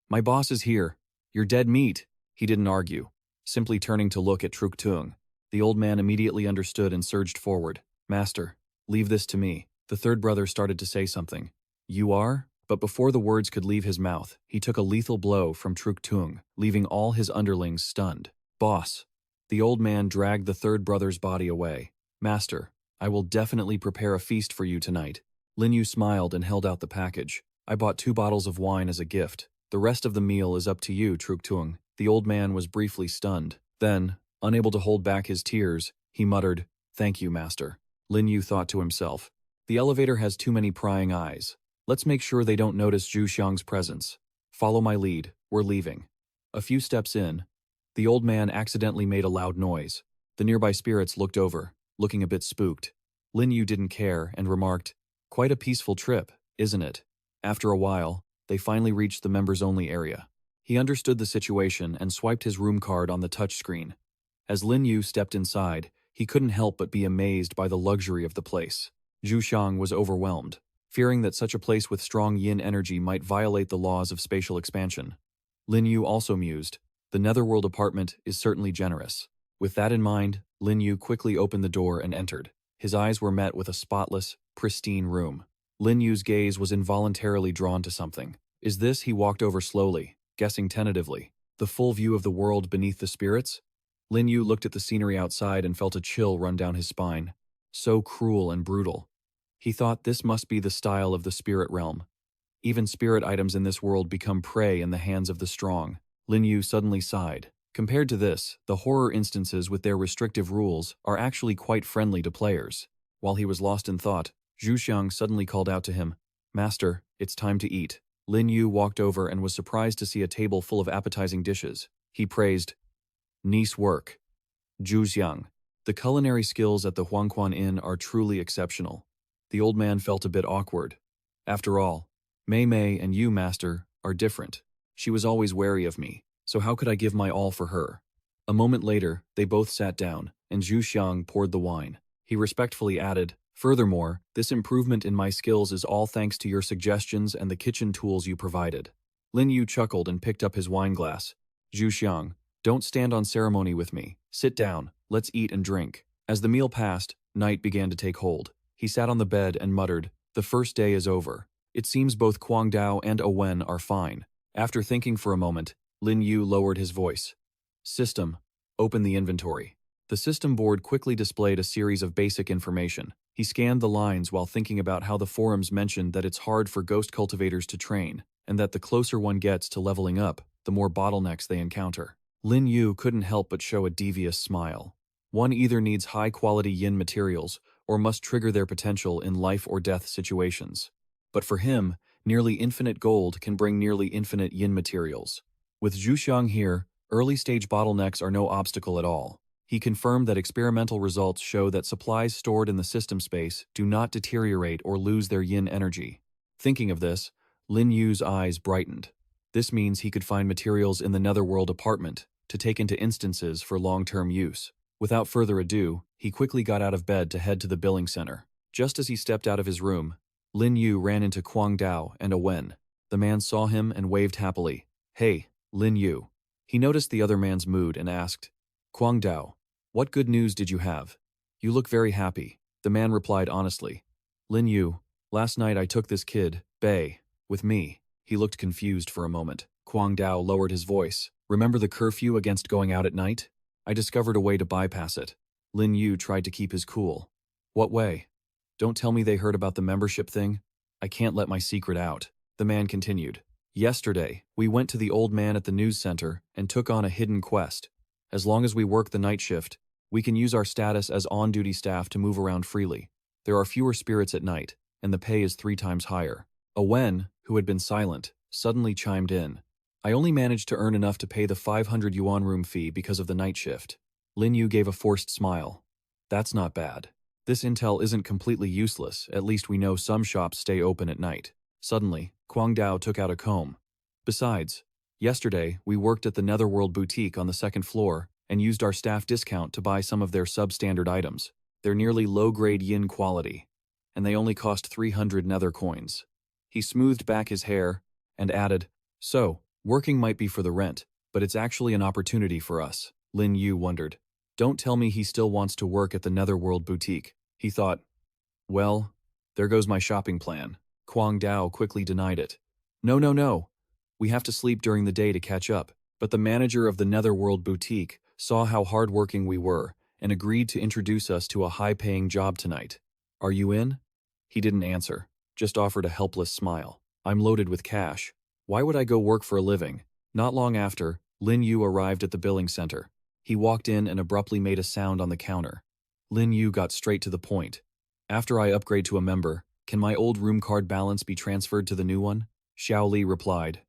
S1: My boss is here. You're dead meat. He didn't argue, simply turning to look at Truk Tung. The old man immediately understood and surged forward. Master, leave this to me. The third brother started to say something. You are? But before the words could leave his mouth, he took a lethal blow from Truk Tung, leaving all his underlings stunned. Boss. The old man dragged the third brother's body away. Master, I will definitely prepare a feast for you tonight. Lin Yu smiled and held out the package. I bought 2 bottles of wine as a gift. The rest of the meal is up to you, Truk Tung. The old man was briefly stunned. Then, unable to hold back his tears, he muttered, Thank you, master. Lin Yu thought to himself. The elevator has too many prying eyes. Let's make sure they don't notice Zhu Xiang's presence. Follow my lead. We're leaving. A few steps in, the old man accidentally made a loud noise. The nearby spirits looked over, looking a bit spooked. Lin Yu didn't care and remarked, Quite a peaceful trip, isn't it? After a while, they finally reached the members-only area. He understood the situation and swiped his room card on the touchscreen. As Lin Yu stepped inside, he couldn't help but be amazed by the luxury of the place. Zhu Xiang was overwhelmed, fearing that such a place with strong yin energy might violate the laws of spatial expansion. Lin Yu also mused, the Netherworld apartment is certainly generous. With that in mind, Lin Yu quickly opened the door and entered. His eyes were met with a spotless, pristine room. Lin Yu's gaze was involuntarily drawn to something. Is this? He walked over slowly, guessing tentatively. The full view of the world beneath the spirits? Lin Yu looked at the scenery outside and felt a chill run down his spine. So cruel and brutal. He thought this must be the style of the spirit realm. Even spirit items in this world become prey in the hands of the strong. Lin Yu suddenly sighed. Compared to this, the horror instances with their restrictive rules are actually quite friendly to players. While he was lost in thought, Zhu Xiang suddenly called out to him, "Master, it's time to eat." Lin Yu walked over and was surprised to see a table full of appetizing dishes. He praised, "Nice work, Zhu Xiang. The culinary skills at the Huangquan Inn are truly exceptional." The old man felt a bit awkward. After all, Mei Mei and you, Master, are different. She was always wary of me, so how could I give my all for her? A moment later, they both sat down, and Zhu Xiang poured the wine. He respectfully added, "Furthermore, this improvement in my skills is all thanks to your suggestions and the kitchen tools you provided." Lin Yu chuckled and picked up his wine glass. "Zhu Xiang, don't stand on ceremony with me. Sit down, let's eat and drink." As the meal passed, night began to take hold. He sat on the bed and muttered, "The first day is over. It seems both Guangdao and Owen are fine." After thinking for a moment, Lin Yu lowered his voice. "System, open the inventory." The system board quickly displayed a series of basic information. He scanned the lines while thinking about how the forums mentioned that it's hard for ghost cultivators to train, and that the closer one gets to leveling up, the more bottlenecks they encounter. Lin Yu couldn't help but show a devious smile. One either needs high-quality yin materials or must trigger their potential in life-or-death situations. But for him, nearly infinite gold can bring nearly infinite yin materials. With Zhu Xiang here, early-stage bottlenecks are no obstacle at all. He confirmed that experimental results show that supplies stored in the system space do not deteriorate or lose their yin energy. Thinking of this, Lin Yu's eyes brightened. This means he could find materials in the Netherworld apartment to take into instances for long-term use. Without further ado, he quickly got out of bed to head to the billing center. Just as he stepped out of his room, Lin Yu ran into Guangdao and Owen. The man saw him and waved happily. "Hey, Lin Yu." He noticed the other man's mood and asked, "Guangdao, what good news did you have? You look very happy." The man replied honestly, "Lin Yu, last night I took this kid, Bei, with me." He looked confused for a moment. Guangdao lowered his voice. "Remember the curfew against going out at night? I discovered a way to bypass it." Lin Yu tried to keep his cool. "What way? Don't tell me they heard about the membership thing. I can't let my secret out." The man continued. "Yesterday, we went to the old man at the news center and took on a hidden quest. As long as we work the night shift, we can use our status as on-duty staff to move around freely. There are fewer spirits at night, and the pay is 3 times higher." Owen, who had been silent, suddenly chimed in. "I only managed to earn enough to pay the 500 yuan room fee because of the night shift." Lin Yu gave a forced smile. "That's not bad. This intel isn't completely useless, at least we know some shops stay open at night." Suddenly, Guangdao took out a comb. "Besides, yesterday we worked at the Netherworld boutique on the 2nd floor and used our staff discount to buy some of their substandard items. They're nearly low-grade yin quality, and they only cost 300 nether coins." He smoothed back his hair and added, "So, working might be for the rent, but it's actually an opportunity for us." Lin Yu wondered. Don't tell me he still wants to work at the Netherworld boutique. He thought, well, there goes my shopping plan. Guangdao quickly denied it. No. We have to sleep during the day to catch up. But the manager of the Netherworld boutique saw how hardworking we were and agreed to introduce us to a high-paying job tonight. Are you in? He didn't answer, just offered a helpless smile. I'm loaded with cash. Why would I go work for a living? Not long after, Lin Yu arrived at the billing center. He walked in and abruptly made a sound on the counter. Lin Yu got straight to the point. After I upgrade to a member, can my old room card balance be transferred to the new one? Xiao Li replied.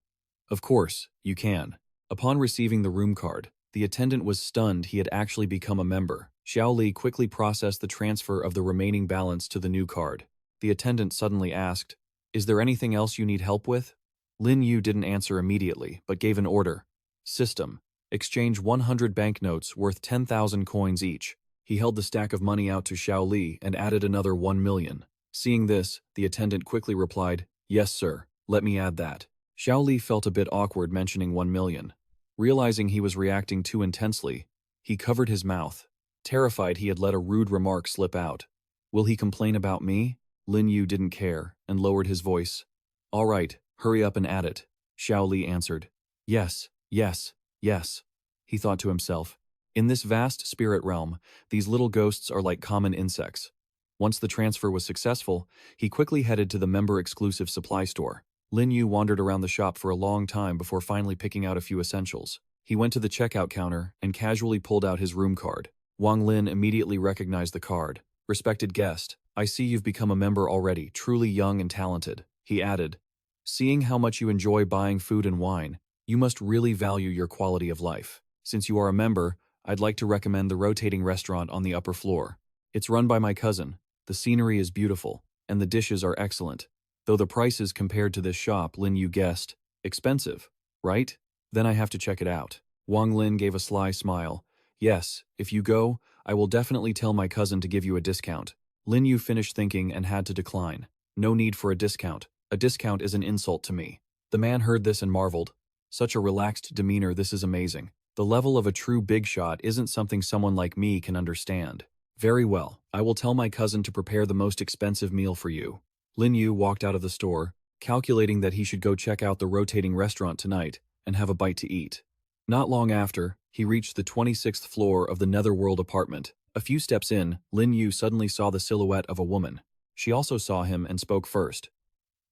S1: Of course, you can. Upon receiving the room card, the attendant was stunned he had actually become a member. Xiao Li quickly processed the transfer of the remaining balance to the new card. The attendant suddenly asked, Is there anything else you need help with? Lin Yu didn't answer immediately, but gave an order. System. Exchange 100 banknotes worth 10,000 coins each. He held the stack of money out to Xiao Li and added another 1 million. Seeing this, the attendant quickly replied, "Yes, sir, let me add that." Xiao Li felt a bit awkward mentioning 1 million. Realizing he was reacting too intensely, he covered his mouth, terrified he had let a rude remark slip out. Will he complain about me? Lin Yu didn't care and lowered his voice. All right, hurry up and add it. Xiao Li answered. Yes, yes, yes, he thought to himself. In this vast spirit realm, these little ghosts are like common insects. Once the transfer was successful, he quickly headed to the member-exclusive supply store. Lin Yu wandered around the shop for a long time before finally picking out a few essentials. He went to the checkout counter and casually pulled out his room card. Wang Lin immediately recognized the card. Respected guest, I see you've become a member already, truly young and talented, he added. Seeing how much you enjoy buying food and wine, you must really value your quality of life. Since you are a member, I'd like to recommend the rotating restaurant on the upper floor. It's run by my cousin. The scenery is beautiful, and the dishes are excellent. Though the prices compared to this shop, Lin Yu guessed, expensive, right? Then I have to check it out. Wang Lin gave a sly smile. Yes, if you go, I will definitely tell my cousin to give you a discount. Lin Yu finished thinking and had to decline. No need for a discount. A discount is an insult to me. The man heard this and marveled. Such a relaxed demeanor, this is amazing. The level of a true big shot isn't something someone like me can understand. Very well, I will tell my cousin to prepare the most expensive meal for you. Lin Yu walked out of the store, calculating that he should go check out the rotating restaurant tonight and have a bite to eat. Not long after, he reached the 26th floor of the Netherworld apartment. A few steps in, Lin Yu suddenly saw the silhouette of a woman. She also saw him and spoke first.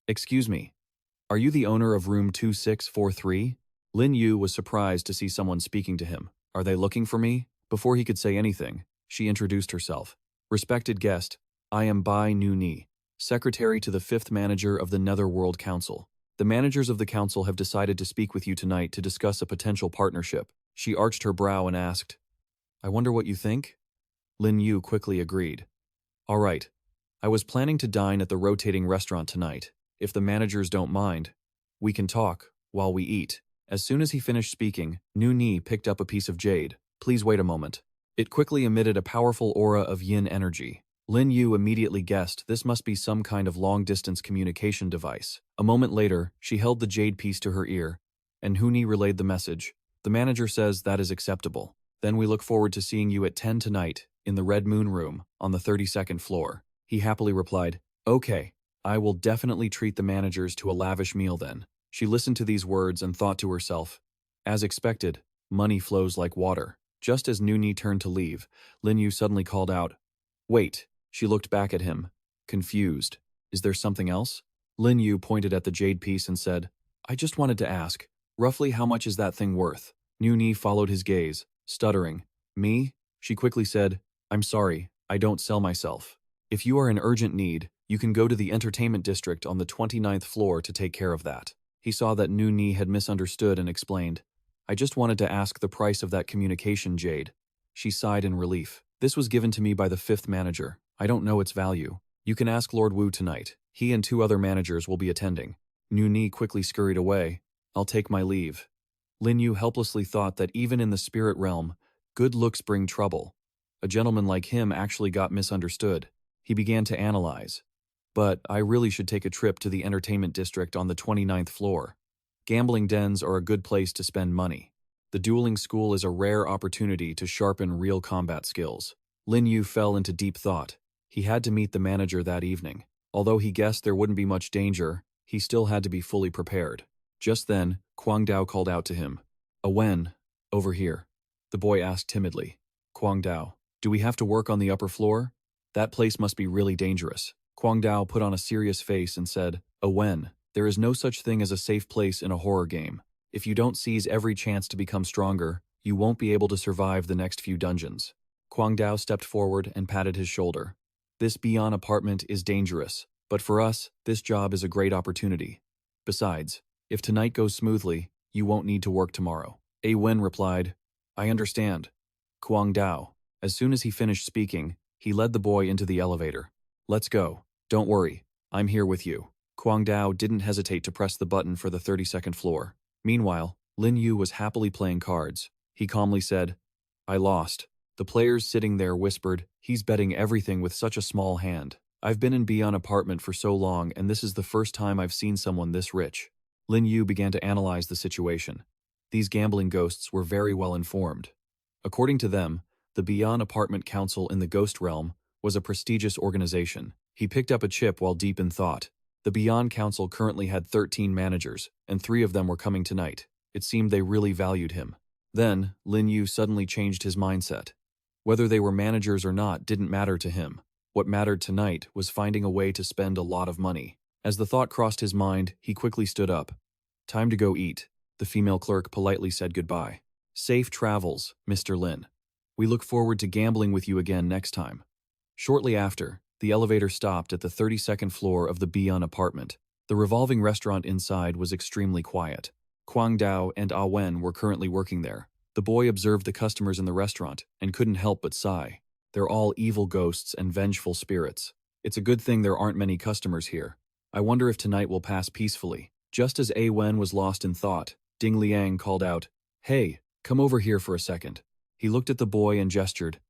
S1: Excuse me, are you the owner of room 2643? Lin Yu was surprised to see someone speaking to him. Are they looking for me? Before he could say anything, she introduced herself. Respected guest, I am Bai Nu Ni, secretary to the 5th manager of the Netherworld Council. The managers of the council have decided to speak with you tonight to discuss a potential partnership. She arched her brow and asked, I wonder what you think? Lin Yu quickly agreed. All right, I was planning to dine at the rotating restaurant tonight. If the managers don't mind, we can talk while we eat. As soon as he finished speaking, Nu Ni picked up a piece of jade. Please wait a moment. It quickly emitted a powerful aura of yin energy. Lin Yu immediately guessed this must be some kind of long-distance communication device. A moment later, she held the jade piece to her ear, and Nu Ni relayed the message. The manager says that is acceptable. Then we look forward to seeing you at 10 tonight in the Red Moon Room on the 32nd floor. He happily replied, Okay, I will definitely treat the managers to a lavish meal then. She listened to these words and thought to herself, as expected, money flows like water. Just as Nu Ni turned to leave, Lin Yu suddenly called out, Wait. She looked back at him, confused. Is there something else? Lin Yu pointed at the jade piece and said, I just wanted to ask, roughly how much is that thing worth? Nu Ni followed his gaze, stuttering. Me? She quickly said, I'm sorry, I don't sell myself. If you are in urgent need, you can go to the entertainment district on the 29th floor to take care of that. He saw that Nu Ni had misunderstood and explained, I just wanted to ask the price of that communication jade. She sighed in relief. This was given to me by the 5th manager. I don't know its value. You can ask Lord Wu tonight. He and 2 other managers will be attending. Nu Ni quickly scurried away. I'll take my leave. Lin Yu helplessly thought that even in the spirit realm, good looks bring trouble. A gentleman like him actually got misunderstood. He began to analyze. But I really should take a trip to the entertainment district on the 29th floor. Gambling dens are a good place to spend money. The dueling school is a rare opportunity to sharpen real combat skills. Lin Yu fell into deep thought. He had to meet the manager that evening. Although he guessed there wouldn't be much danger, he still had to be fully prepared. Just then, Guangdao called out to him. Wen, over here. The boy asked timidly. Guangdao, do we have to work on the upper floor? That place must be really dangerous. Guangdao put on a serious face and said, Wen, there is no such thing as a safe place in a horror game. If you don't seize every chance to become stronger, you won't be able to survive the next few dungeons. Guangdao stepped forward and patted his shoulder. This Beyond apartment is dangerous, but for us, this job is a great opportunity. Besides, if tonight goes smoothly, you won't need to work tomorrow. Wen replied, I understand. Guangdao, as soon as he finished speaking, he led the boy into the elevator. Let's go. Don't worry, I'm here with you. Kwang Dao didn't hesitate to press the button for the 32nd floor. Meanwhile, Lin Yu was happily playing cards. He calmly said, "I lost." The players sitting there whispered, "He's betting everything with such a small hand. I've been in Beyond apartment for so long and this is the first time I've seen someone this rich." Lin Yu began to analyze the situation. These gambling ghosts were very well informed. According to them, the Beyond Apartment Council in the Ghost Realm was a prestigious organization. He picked up a chip while deep in thought. The Beyond Council currently had 13 managers, and 3 of them were coming tonight. It seemed they really valued him. Then, Lin Yu suddenly changed his mindset. Whether they were managers or not didn't matter to him. What mattered tonight was finding a way to spend a lot of money. As the thought crossed his mind, he quickly stood up. "Time to go eat." The female clerk politely said goodbye. "Safe travels, Mr. Lin. We look forward to gambling with you again next time." Shortly after, the elevator stopped at the 32nd floor of the Beyond apartment. The revolving restaurant inside was extremely quiet. Kwang Dao and Ah Wen were currently working there. The boy observed the customers in the restaurant and couldn't help but sigh. They're all evil ghosts and vengeful spirits. It's a good thing there aren't many customers here. I wonder if tonight will pass peacefully. Just as A Wen was lost in thought, Ding Liang called out, "Hey, come over here for a second." He looked at the boy and gestured,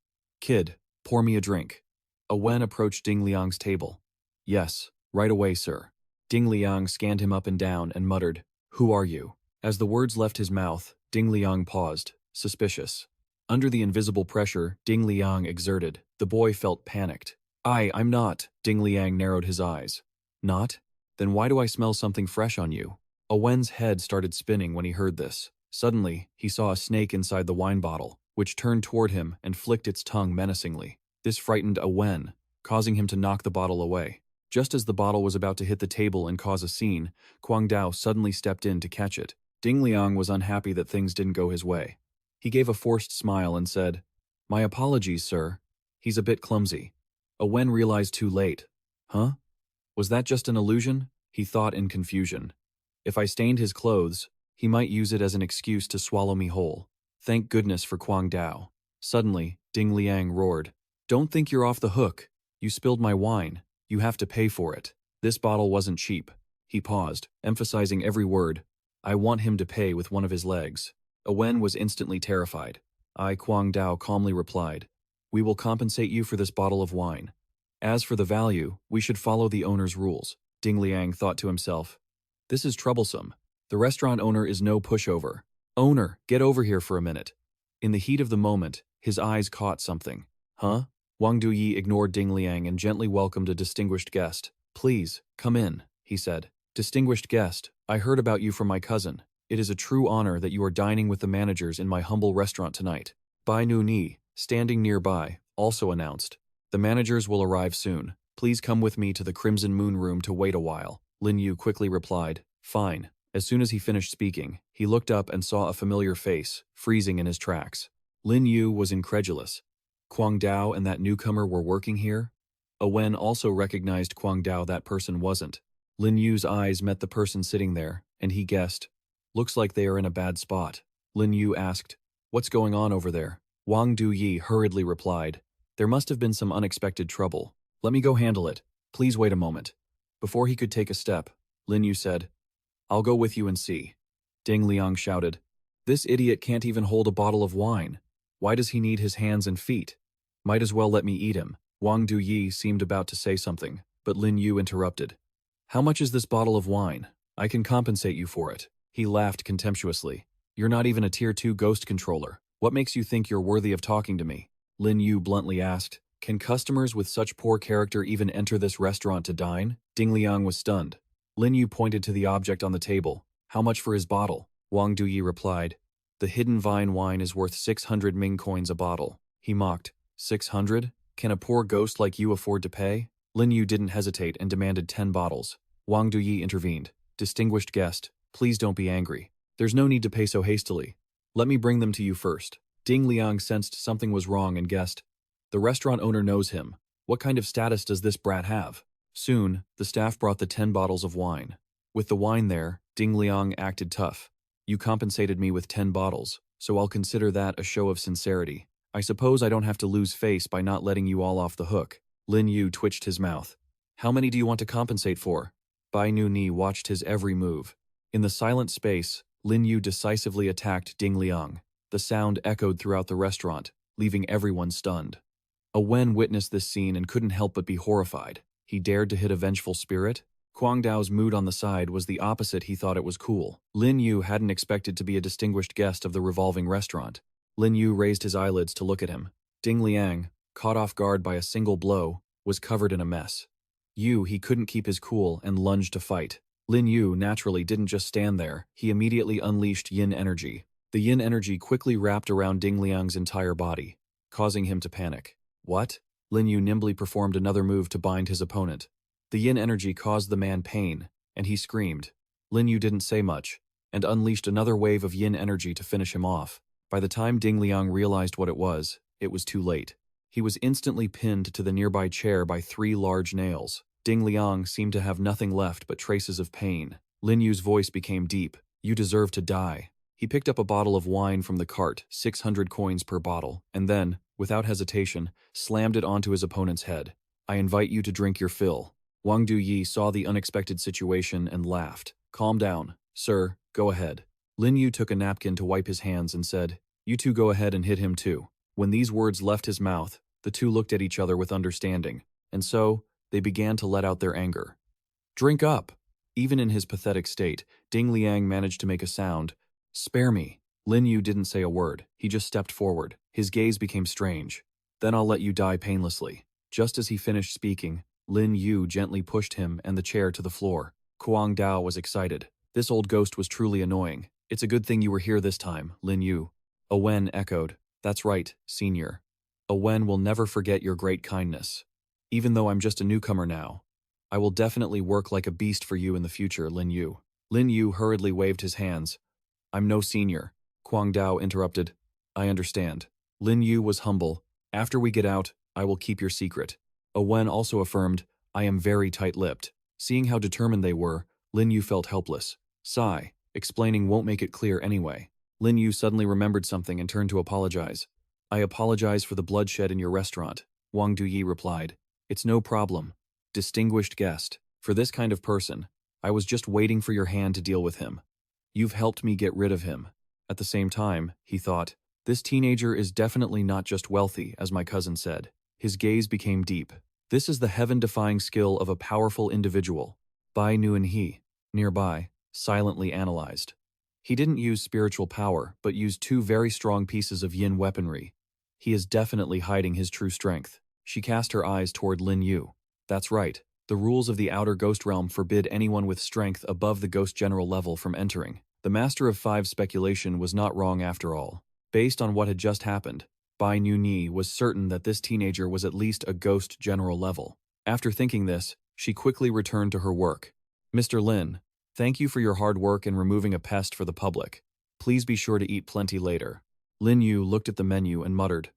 S1: "Kid, pour me a drink." A Wen approached Ding Liang's table. "Yes, right away, sir." Ding Liang scanned him up and down and muttered, "Who are you?" As the words left his mouth, Ding Liang paused, suspicious. Under the invisible pressure Ding Liang exerted, the boy felt panicked. I'm not." Ding Liang narrowed his eyes. "Not? Then why do I smell something fresh on you?" A Wen's head started spinning when he heard this. Suddenly, he saw a snake inside the wine bottle, which turned toward him and flicked its tongue menacingly. This frightened A Wen, causing him to knock the bottle away. Just as the bottle was about to hit the table and cause a scene, Kwang Dao suddenly stepped in to catch it. Ding Liang was unhappy that things didn't go his way. He gave a forced smile and said, "My apologies, sir. He's a bit clumsy." A Wen realized too late. Huh? Was that just an illusion? He thought in confusion. If I stained his clothes, he might use it as an excuse to swallow me whole. Thank goodness for Kwang Dao. Suddenly, Ding Liang roared, "Don't think you're off the hook. You spilled my wine. You have to pay for it." This bottle wasn't cheap. He paused, emphasizing every word. "I want him to pay with one of his legs." A Wen was instantly terrified. Kwang Dao calmly replied, "We will compensate you for this bottle of wine. As for the value, we should follow the owner's rules." Ding Liang thought to himself, "This is troublesome. The restaurant owner is no pushover. Owner, get over here for a minute." In the heat of the moment, his eyes caught something. Huh? Wang Duyi ignored Ding Liang and gently welcomed a distinguished guest. "Please, come in," he said. "Distinguished guest, I heard about you from my cousin. It is a true honor that you are dining with the managers in my humble restaurant tonight." Bai Nu Ni, standing nearby, also announced, "The managers will arrive soon. Please come with me to the Crimson Moon Room to wait a while." Lin Yu quickly replied, "Fine." As soon as he finished speaking, he looked up and saw a familiar face, freezing in his tracks. Lin Yu was incredulous. Kwang Dao and that newcomer were working here? A Wen also recognized Kwang Dao. That person wasn't. Lin Yu's eyes met the person sitting there, and he guessed, "Looks like they are in a bad spot." Lin Yu asked, "What's going on over there?" Wang Duyi hurriedly replied, "There must have been some unexpected trouble. Let me go handle it. Please wait a moment." Before he could take a step, Lin Yu said, "I'll go with you and see." Ding Liang shouted, "This idiot can't even hold a bottle of wine. Why does he need his hands and feet? Might as well let me eat him." Wang Duyi seemed about to say something, but Lin Yu interrupted. "How much is this bottle of wine? I can compensate you for it." He laughed contemptuously. "You're not even a Tier 2 ghost controller. What makes you think you're worthy of talking to me?" Lin Yu bluntly asked, "Can customers with such poor character even enter this restaurant to dine?" Ding Liang was stunned. Lin Yu pointed to the object on the table. "How much for his bottle?" Wang Duyi replied, "The hidden vine wine is worth 600 Ming coins a bottle." He mocked, 600? Can a poor ghost like you afford to pay?" Lin Yu didn't hesitate and demanded 10 bottles. Wang Duyi intervened. "Distinguished guest, please don't be angry. There's no need to pay so hastily. Let me bring them to you first." Ding Liang sensed something was wrong and guessed, "The restaurant owner knows him. What kind of status does this brat have?" Soon, the staff brought the 10 bottles of wine. With the wine there, Ding Liang acted tough. "You compensated me with 10 bottles, so I'll consider that a show of sincerity. I suppose I don't have to lose face by not letting you all off the hook." Lin Yu twitched his mouth. "How many do you want to compensate for?" Bai Nu watched his every move. In the silent space, Lin Yu decisively attacked Ding Liang. The sound echoed throughout the restaurant, leaving everyone stunned. A Wen witnessed this scene and couldn't help but be horrified. He dared to hit a vengeful spirit? Kuang Dao's mood on the side was the opposite. He thought it was cool. Lin Yu hadn't expected to be a distinguished guest of the revolving restaurant. Lin Yu raised his eyelids to look at him. Ding Liang, caught off guard by a single blow, was covered in a mess. He couldn't keep his cool and lunged to fight. Lin Yu naturally didn't just stand there. He immediately unleashed yin energy. The yin energy quickly wrapped around Ding Liang's entire body, causing him to panic. What? Lin Yu nimbly performed another move to bind his opponent. The yin energy caused the man pain, and he screamed. Lin Yu didn't say much, and unleashed another wave of yin energy to finish him off. By the time Ding Liang realized what it was too late. He was instantly pinned to the nearby chair by 3 large nails. Ding Liang seemed to have nothing left but traces of pain. Lin Yu's voice became deep. You deserve to die. He picked up a bottle of wine from the cart, 600 coins per bottle, and then, without hesitation, slammed it onto his opponent's head. I invite you to drink your fill. Wang Duyi saw the unexpected situation and laughed. Calm down, sir, go ahead. Lin Yu took a napkin to wipe his hands and said, You two go ahead and hit him too. When these words left his mouth, the two looked at each other with understanding, and so, they began to let out their anger. Drink up! Even in his pathetic state, Ding Liang managed to make a sound. Spare me. Lin Yu didn't say a word. He just stepped forward. His gaze became strange. Then I'll let you die painlessly. Just as he finished speaking, Lin Yu gently pushed him and the chair to the floor. Kuang Dao was excited. This old ghost was truly annoying. It's a good thing you were here this time, Lin Yu. A Wen echoed. That's right, senior. A Wen will never forget your great kindness. Even though I'm just a newcomer now, I will definitely work like a beast for you in the future, Lin Yu. Lin Yu hurriedly waved his hands. I'm no senior. Kuang Dao interrupted. I understand. Lin Yu was humble. After we get out, I will keep your secret. A Wen also affirmed, I am very tight-lipped. Seeing how determined they were, Lin Yu felt helpless. Sigh. Explaining won't make it clear anyway. Lin Yu suddenly remembered something and turned to apologize. I apologize for the bloodshed in your restaurant, Wang Duyi replied. It's no problem. Distinguished guest. For this kind of person, I was just waiting for your hand to deal with him. You've helped me get rid of him. At the same time, he thought, this teenager is definitely not just wealthy, as my cousin said. His gaze became deep. This is the heaven-defying skill of a powerful individual. Bai Nu and he, nearby, silently analyzed. He didn't use spiritual power, but used 2 very strong pieces of yin weaponry. He is definitely hiding his true strength. She cast her eyes toward Lin Yu. That's right. The rules of the outer ghost realm forbid anyone with strength above the ghost general level from entering. The Master of 5's speculation was not wrong after all. Based on what had just happened, Bai Nu was certain that this teenager was at least a ghost general level. After thinking this, she quickly returned to her work. Mr. Lin, thank you for your hard work in removing a pest for the public. Please be sure to eat plenty later. Lin Yu looked at the menu and muttered,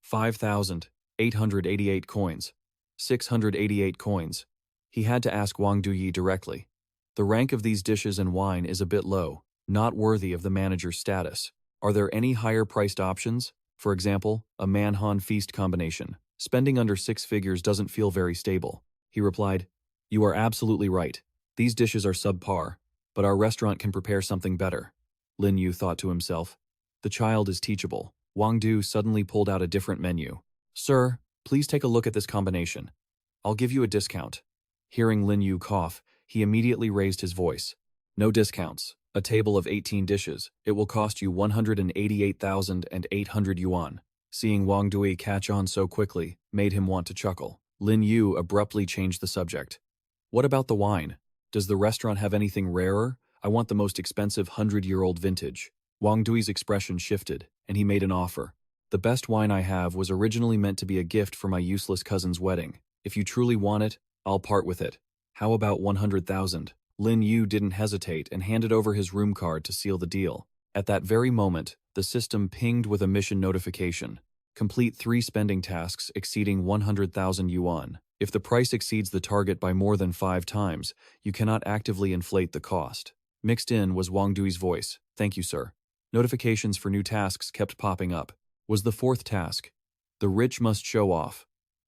S1: 5,888 coins. 688 coins. He had to ask Wang Duyi directly. The rank of these dishes and wine is a bit low, not worthy of the manager's status. Are there any higher-priced options? For example, a Manhwa feast combination. Spending under 6 figures doesn't feel very stable. He replied, You are absolutely right. These dishes are subpar, but our restaurant can prepare something better. Lin Yu thought to himself. The child is teachable. Wang Du suddenly pulled out a different menu. Sir, please take a look at this combination. I'll give you a discount. Hearing Lin Yu cough, he immediately raised his voice. No discounts. A table of 18 dishes. It will cost you 188,800 yuan. Seeing Wang Dui catch on so quickly made him want to chuckle. Lin Yu abruptly changed the subject. What about the wine? Does the restaurant have anything rarer? I want the most expensive 100-year-old vintage. Wang Dui's expression shifted, and he made an offer. The best wine I have was originally meant to be a gift for my useless cousin's wedding. If you truly want it, I'll part with it. How about 100,000? Lin Yu didn't hesitate and handed over his room card to seal the deal. At that very moment, the system pinged with a mission notification. Complete 3 spending tasks exceeding 100,000 yuan. If the price exceeds the target by more than 5 times, you cannot actively inflate the cost. Mixed in was Wang Dui's voice. Thank you, sir. Notifications for new tasks kept popping up. Was the 4th task. The rich must show off.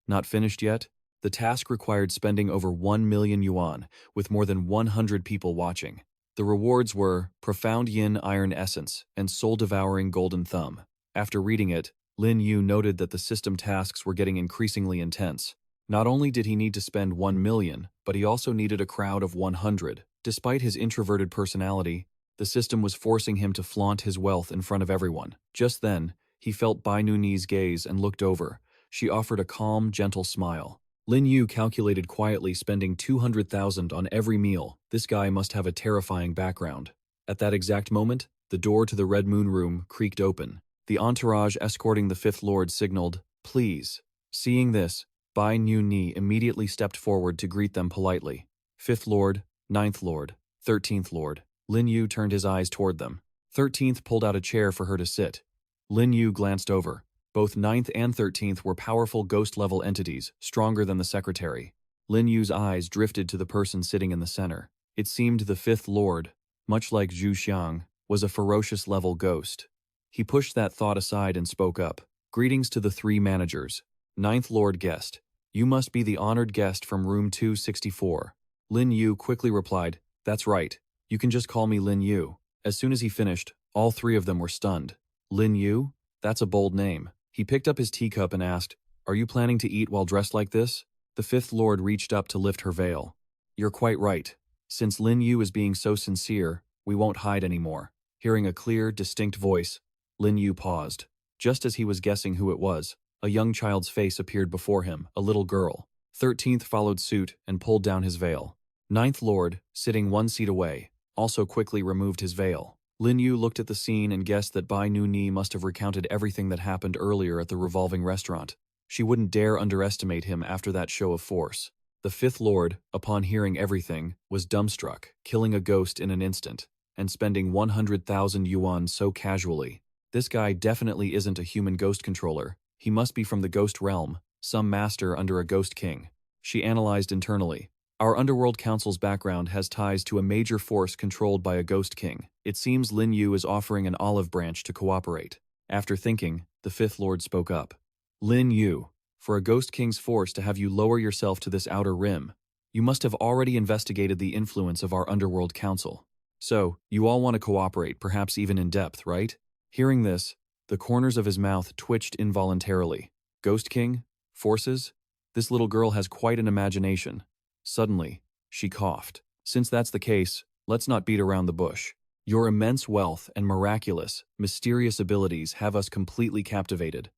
S1: Not finished yet? The task required spending over 1 million yuan, with more than 100 people watching. The rewards were Profound Yin Iron Essence and Soul-Devouring Golden Thumb. After reading it, Lin Yu noted that the system tasks were getting increasingly intense. Not only did he need to spend 1 million, but he also needed a crowd of 100. Despite his introverted personality, the system was forcing him to flaunt his wealth in front of everyone. Just then, he felt Bai Nuni's gaze and looked over. She offered a calm, gentle smile. Lin Yu calculated quietly, spending 200,000 on every meal. This guy must have a terrifying background. At that exact moment, the door to the Red Moon room creaked open. The entourage escorting the Fifth Lord signaled, "Please." Seeing this, Bai Nuni immediately stepped forward to greet them politely. Fifth Lord, Ninth Lord, 13th Lord. Lin Yu turned his eyes toward them. 13th pulled out a chair for her to sit. Lin Yu glanced over. Both 9th and 13th were powerful ghost-level entities, stronger than the secretary. Lin Yu's eyes drifted to the person sitting in the center. It seemed the Fifth Lord, much like Zhu Xiang, was a ferocious-level ghost. He pushed that thought aside and spoke up. "Greetings to the three managers. Ninth Lord guest. You must be the honored guest from room 264. Lin Yu quickly replied, "That's right. You can just call me Lin Yu." As soon as he finished, all three of them were stunned. Lin Yu? That's a bold name. He picked up his teacup and asked, "Are you planning to eat while dressed like this?" The Fifth Lord reached up to lift her veil. "You're quite right. Since Lin Yu is being so sincere, we won't hide anymore." Hearing a clear, distinct voice, Lin Yu paused. Just as he was guessing who it was, a young child's face appeared before him, a little girl. 13th followed suit and pulled down his veil. Ninth Lord, sitting one seat away, also quickly removed his veil. Lin Yu looked at the scene and guessed that Bai Nu-ni must have recounted everything that happened earlier at the revolving restaurant. She wouldn't dare underestimate him after that show of force. The Fifth Lord, upon hearing everything, was dumbstruck, killing a ghost in an instant, and spending 100,000 yuan so casually. This guy definitely isn't a human ghost controller. He must be from the ghost realm, some master under a ghost king. She analyzed internally. Our Underworld Council's background has ties to a major force controlled by a ghost king. It seems Lin Yu is offering an olive branch to cooperate. After thinking, the Fifth Lord spoke up. "Lin Yu, for a ghost king's force to have you lower yourself to this outer rim, you must have already investigated the influence of our Underworld Council. So, you all want to cooperate, perhaps even in depth, right?" Hearing this, the corners of his mouth twitched involuntarily. Ghost King? Forces? This little girl has quite an imagination. Suddenly, she coughed. "Since that's the case, let's not beat around the bush. Your immense wealth and miraculous, mysterious abilities have us completely captivated."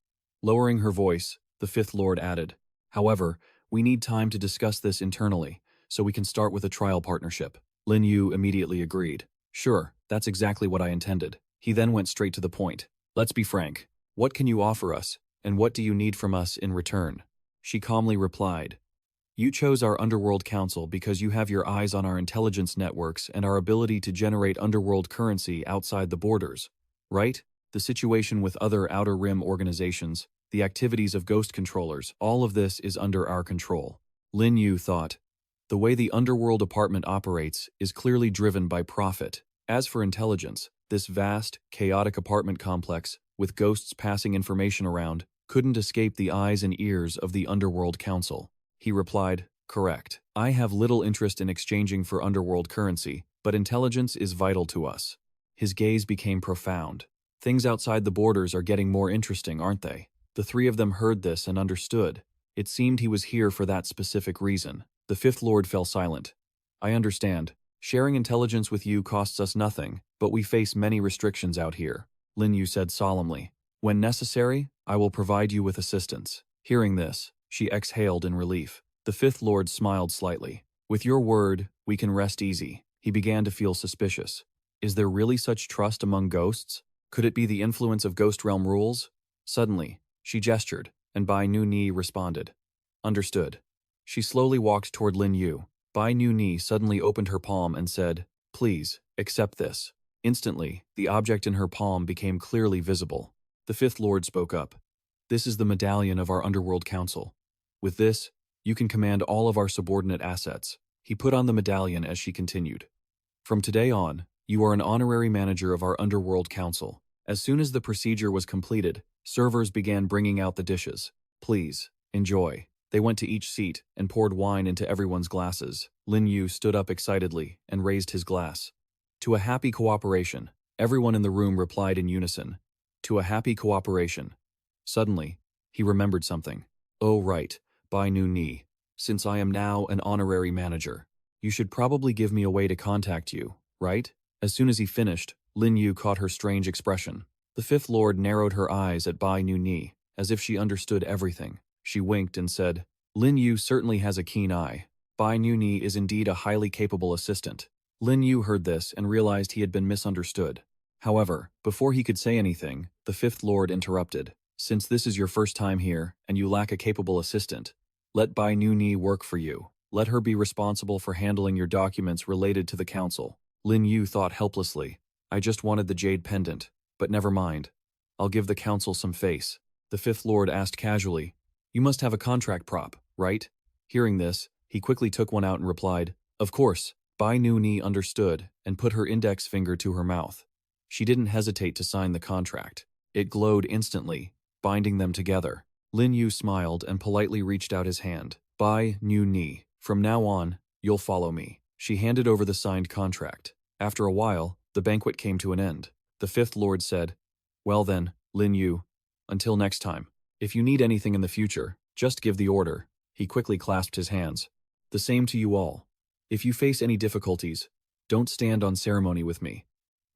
S1: Lowering her voice, the Fifth Lord added, "However, we need time to discuss this internally, so we can start with a trial partnership." Lin Yu immediately agreed. "Sure, that's exactly what I intended." He then went straight to the point. "Let's be frank. What can you offer us, and what do you need from us in return?" She calmly replied, "You chose our Underworld Council because you have your eyes on our intelligence networks and our ability to generate underworld currency outside the borders, right? The situation with other Outer Rim organizations, the activities of ghost controllers, all of this is under our control." Lin Yu thought, "The way the Underworld Apartment operates is clearly driven by profit. As for intelligence, this vast, chaotic apartment complex, with ghosts passing information around, couldn't escape the eyes and ears of the Underworld Council." He replied, "Correct. I have little interest in exchanging for underworld currency, but intelligence is vital to us." His gaze became profound. "Things outside the borders are getting more interesting, aren't they?" The three of them heard this and understood. It seemed he was here for that specific reason. The Fifth Lord fell silent. "I understand. Sharing intelligence with you costs us nothing, but we face many restrictions out here," Lin Yu said solemnly. "When necessary, I will provide you with assistance." Hearing this, she exhaled in relief. The Fifth Lord smiled slightly. "With your word, we can rest easy." He began to feel suspicious. Is there really such trust among ghosts? Could it be the influence of Ghost Realm rules? Suddenly, she gestured, and Bai Nu-ni responded. "Understood." She slowly walked toward Lin Yu. Bai Nu-ni suddenly opened her palm and said, "Please, accept this." Instantly, the object in her palm became clearly visible. The Fifth Lord spoke up. "This is the medallion of our Underworld Council. With this, you can command all of our subordinate assets." He put on the medallion as she continued. "From today on, you are an honorary manager of our Underworld Council." As soon as the procedure was completed, servers began bringing out the dishes. "Please, enjoy." They went to each seat and poured wine into everyone's glasses. Lin Yu stood up excitedly and raised his glass. To a happy cooperation. Everyone in the room replied in unison. To a happy cooperation. Suddenly, he remembered something. Oh right, Bai Nu Ni. Since I am now an honorary manager, you should probably give me a way to contact you, right? As soon as he finished, Lin Yu caught her strange expression. The Fifth Lord narrowed her eyes at Bai Nu Ni, as if she understood everything. She winked and said, Lin Yu certainly has a keen eye. Bai Nu Ni is indeed a highly capable assistant. Lin Yu heard this and realized he had been misunderstood. However, before he could say anything, the Fifth Lord interrupted. Since this is your first time here, and you lack a capable assistant, let Bai Nu Ni work for you. Let her be responsible for handling your documents related to the council. Lin Yu thought helplessly. I just wanted the jade pendant, but never mind. I'll give the council some face. The Fifth Lord asked casually, You must have a contract prop, right? Hearing this, he quickly took one out and replied, Of course. Bai Nu Ni understood and put her index finger to her mouth. She didn't hesitate to sign the contract. It glowed instantly, binding them together. Lin Yu smiled and politely reached out his hand. Bai Nu Ni, from now on, you'll follow me. She handed over the signed contract. After a while, the banquet came to an end. The Fifth Lord said, Well then, Lin Yu, until next time. If you need anything in the future, just give the order. He quickly clasped his hands. The same to you all. If you face any difficulties, don't stand on ceremony with me.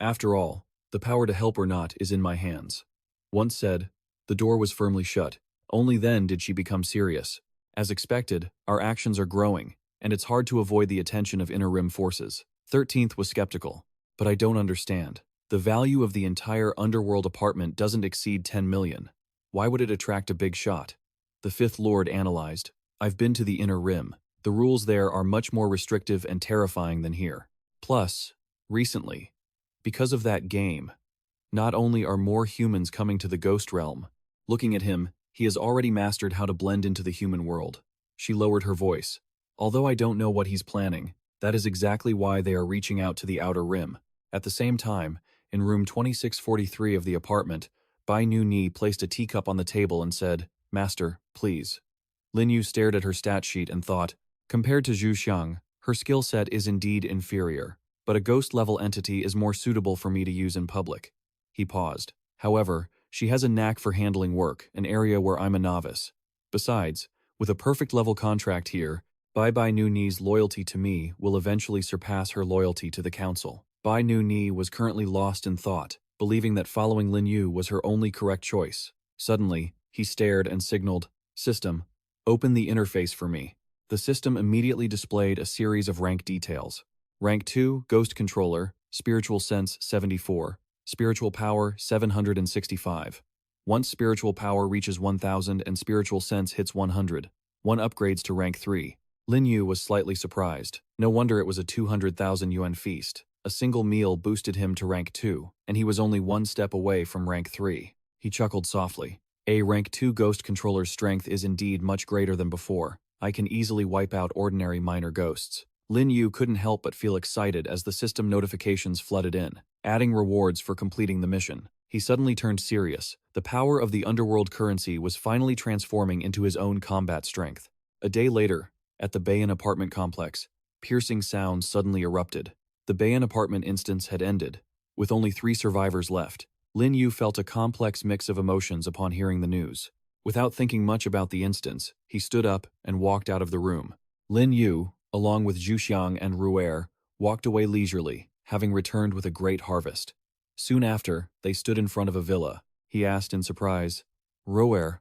S1: After all, the power to help or not is in my hands. Once said, the door was firmly shut. Only then did she become serious. As expected, our actions are growing, and it's hard to avoid the attention of inner rim forces. 13th was skeptical. But I don't understand. The value of the entire Underworld apartment doesn't exceed 10 million. Why would it attract a big shot? The Fifth Lord analyzed. I've been to the inner rim. The rules there are much more restrictive and terrifying than here. Plus, recently, because of that game, not only are more humans coming to the ghost realm, looking at him, he has already mastered how to blend into the human world. She lowered her voice. Although I don't know what he's planning, that is exactly why they are reaching out to the outer rim. At the same time, in room 2643 of the apartment, Bai Nu Ni placed a teacup on the table and said, Master, please. Lin Yu stared at her stat sheet and thought, compared to Zhu Xiang, her skill set is indeed inferior, but a ghost-level entity is more suitable for me to use in public. He paused. However, she has a knack for handling work, an area where I'm a novice. Besides, with a perfect level contract here, Bai Nu Ni's loyalty to me will eventually surpass her loyalty to the council. Bai Nu Ni was currently lost in thought, believing that following Lin Yu was her only correct choice. Suddenly, he stared and signaled, System, open the interface for me. The system immediately displayed a series of rank details. Rank 2, Ghost Controller, Spiritual Sense 74, Spiritual Power 765. Once Spiritual Power reaches 1000 and Spiritual Sense hits 100, one upgrades to Rank 3. Lin Yu was slightly surprised. No wonder it was a 200,000 yuan feast. A single meal boosted him to Rank 2, and he was only one step away from Rank 3. He chuckled softly. A Rank 2 Ghost Controller's strength is indeed much greater than before. I can easily wipe out ordinary minor ghosts. Lin Yu couldn't help but feel excited as the system notifications flooded in, adding rewards for completing the mission. He suddenly turned serious. The power of the underworld currency was finally transforming into his own combat strength. A day later, at the Bayan apartment complex, piercing sounds suddenly erupted. The Bayan apartment instance had ended, with only 3 survivors left. Lin Yu felt a complex mix of emotions upon hearing the news. Without thinking much about the instance, he stood up and walked out of the room. Lin Yu, along with Zhu Xiang and Ru'er, walked away leisurely, having returned with a great harvest. Soon after, they stood in front of a villa. He asked in surprise, Ru'er,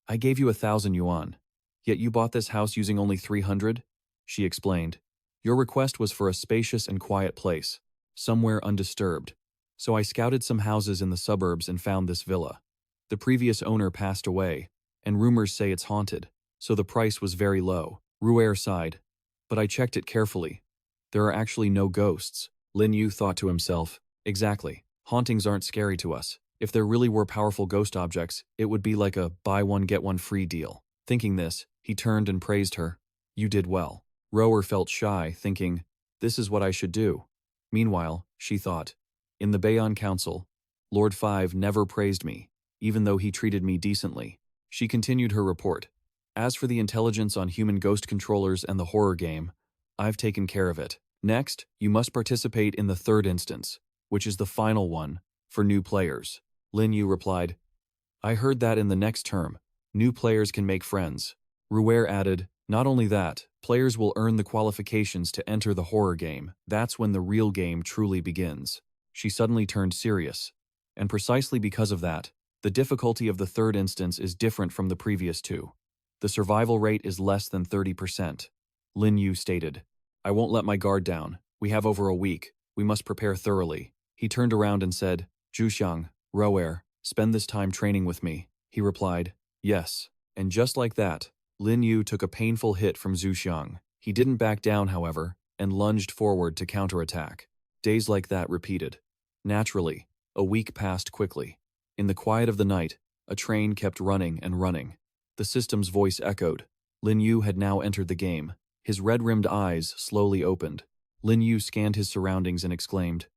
S1: I gave you 1,000 yuan, yet you bought this house using only 300? She explained, Your request was for a spacious and quiet place, somewhere undisturbed. So I scouted some houses in the suburbs and found this villa. The previous owner passed away, and rumors say it's haunted, so the price was very low. Ru'er sighed. But I checked it carefully. There are actually no ghosts. Lin Yu thought to himself, exactly. Hauntings aren't scary to us. If there really were powerful ghost objects, it would be like a buy one get one free deal. Thinking this, he turned and praised her. You did well. Ru'er felt shy, thinking, this is what I should do. Meanwhile, she thought, in the Bayan Council, Lord 5 never praised me, even though he treated me decently. She continued her report. As for the intelligence on human ghost controllers and the horror game, I've taken care of it. Next, you must participate in the third instance, which is the final one, for new players. Lin Yu replied, I heard that in the next term, new players can make friends. Ruer added, not only that, players will earn the qualifications to enter the horror game. That's when the real game truly begins. She suddenly turned serious. And precisely because of that, the difficulty of the third instance is different from the previous two. The survival rate is less than 30%. Lin Yu stated, I won't let my guard down. We have over a week. We must prepare thoroughly. He turned around and said, Zhuxiang, Ruer, spend this time training with me. He replied, yes. And just like that, Lin Yu took a painful hit from Zhuxiang. He didn't back down, however, and lunged forward to counterattack. Days like that repeated. Naturally, a week passed quickly. In the quiet of the night, a train kept running and running. The system's voice echoed. Lin Yu had now entered the game. His red-rimmed eyes slowly opened. Lin Yu scanned his surroundings and exclaimed,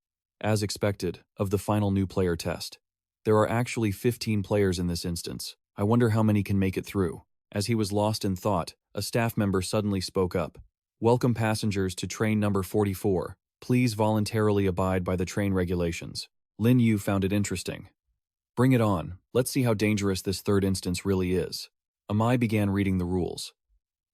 S1: as expected, of the final new player test. There are actually 15 players in this instance. I wonder how many can make it through. As he was lost in thought, a staff member suddenly spoke up. Welcome passengers to train number 44. Please voluntarily abide by the train regulations. Lin Yu found it interesting. Bring it on. Let's see how dangerous this third instance really is. Amai began reading the rules.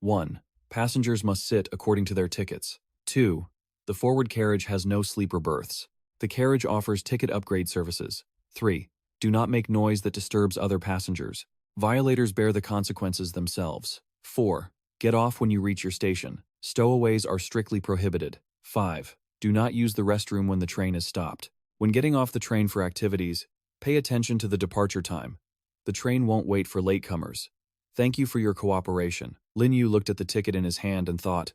S1: 1. Passengers must sit according to their tickets. 2. The forward carriage has no sleeper berths. The carriage offers ticket upgrade services. 3. Do not make noise that disturbs other passengers. Violators bear the consequences themselves. 4. Get off when you reach your station. Stowaways are strictly prohibited. 5. Do not use the restroom when the train is stopped. When getting off the train for activities, pay attention to the departure time. The train won't wait for latecomers. Thank you for your cooperation. Lin Yu looked at the ticket in his hand and thought,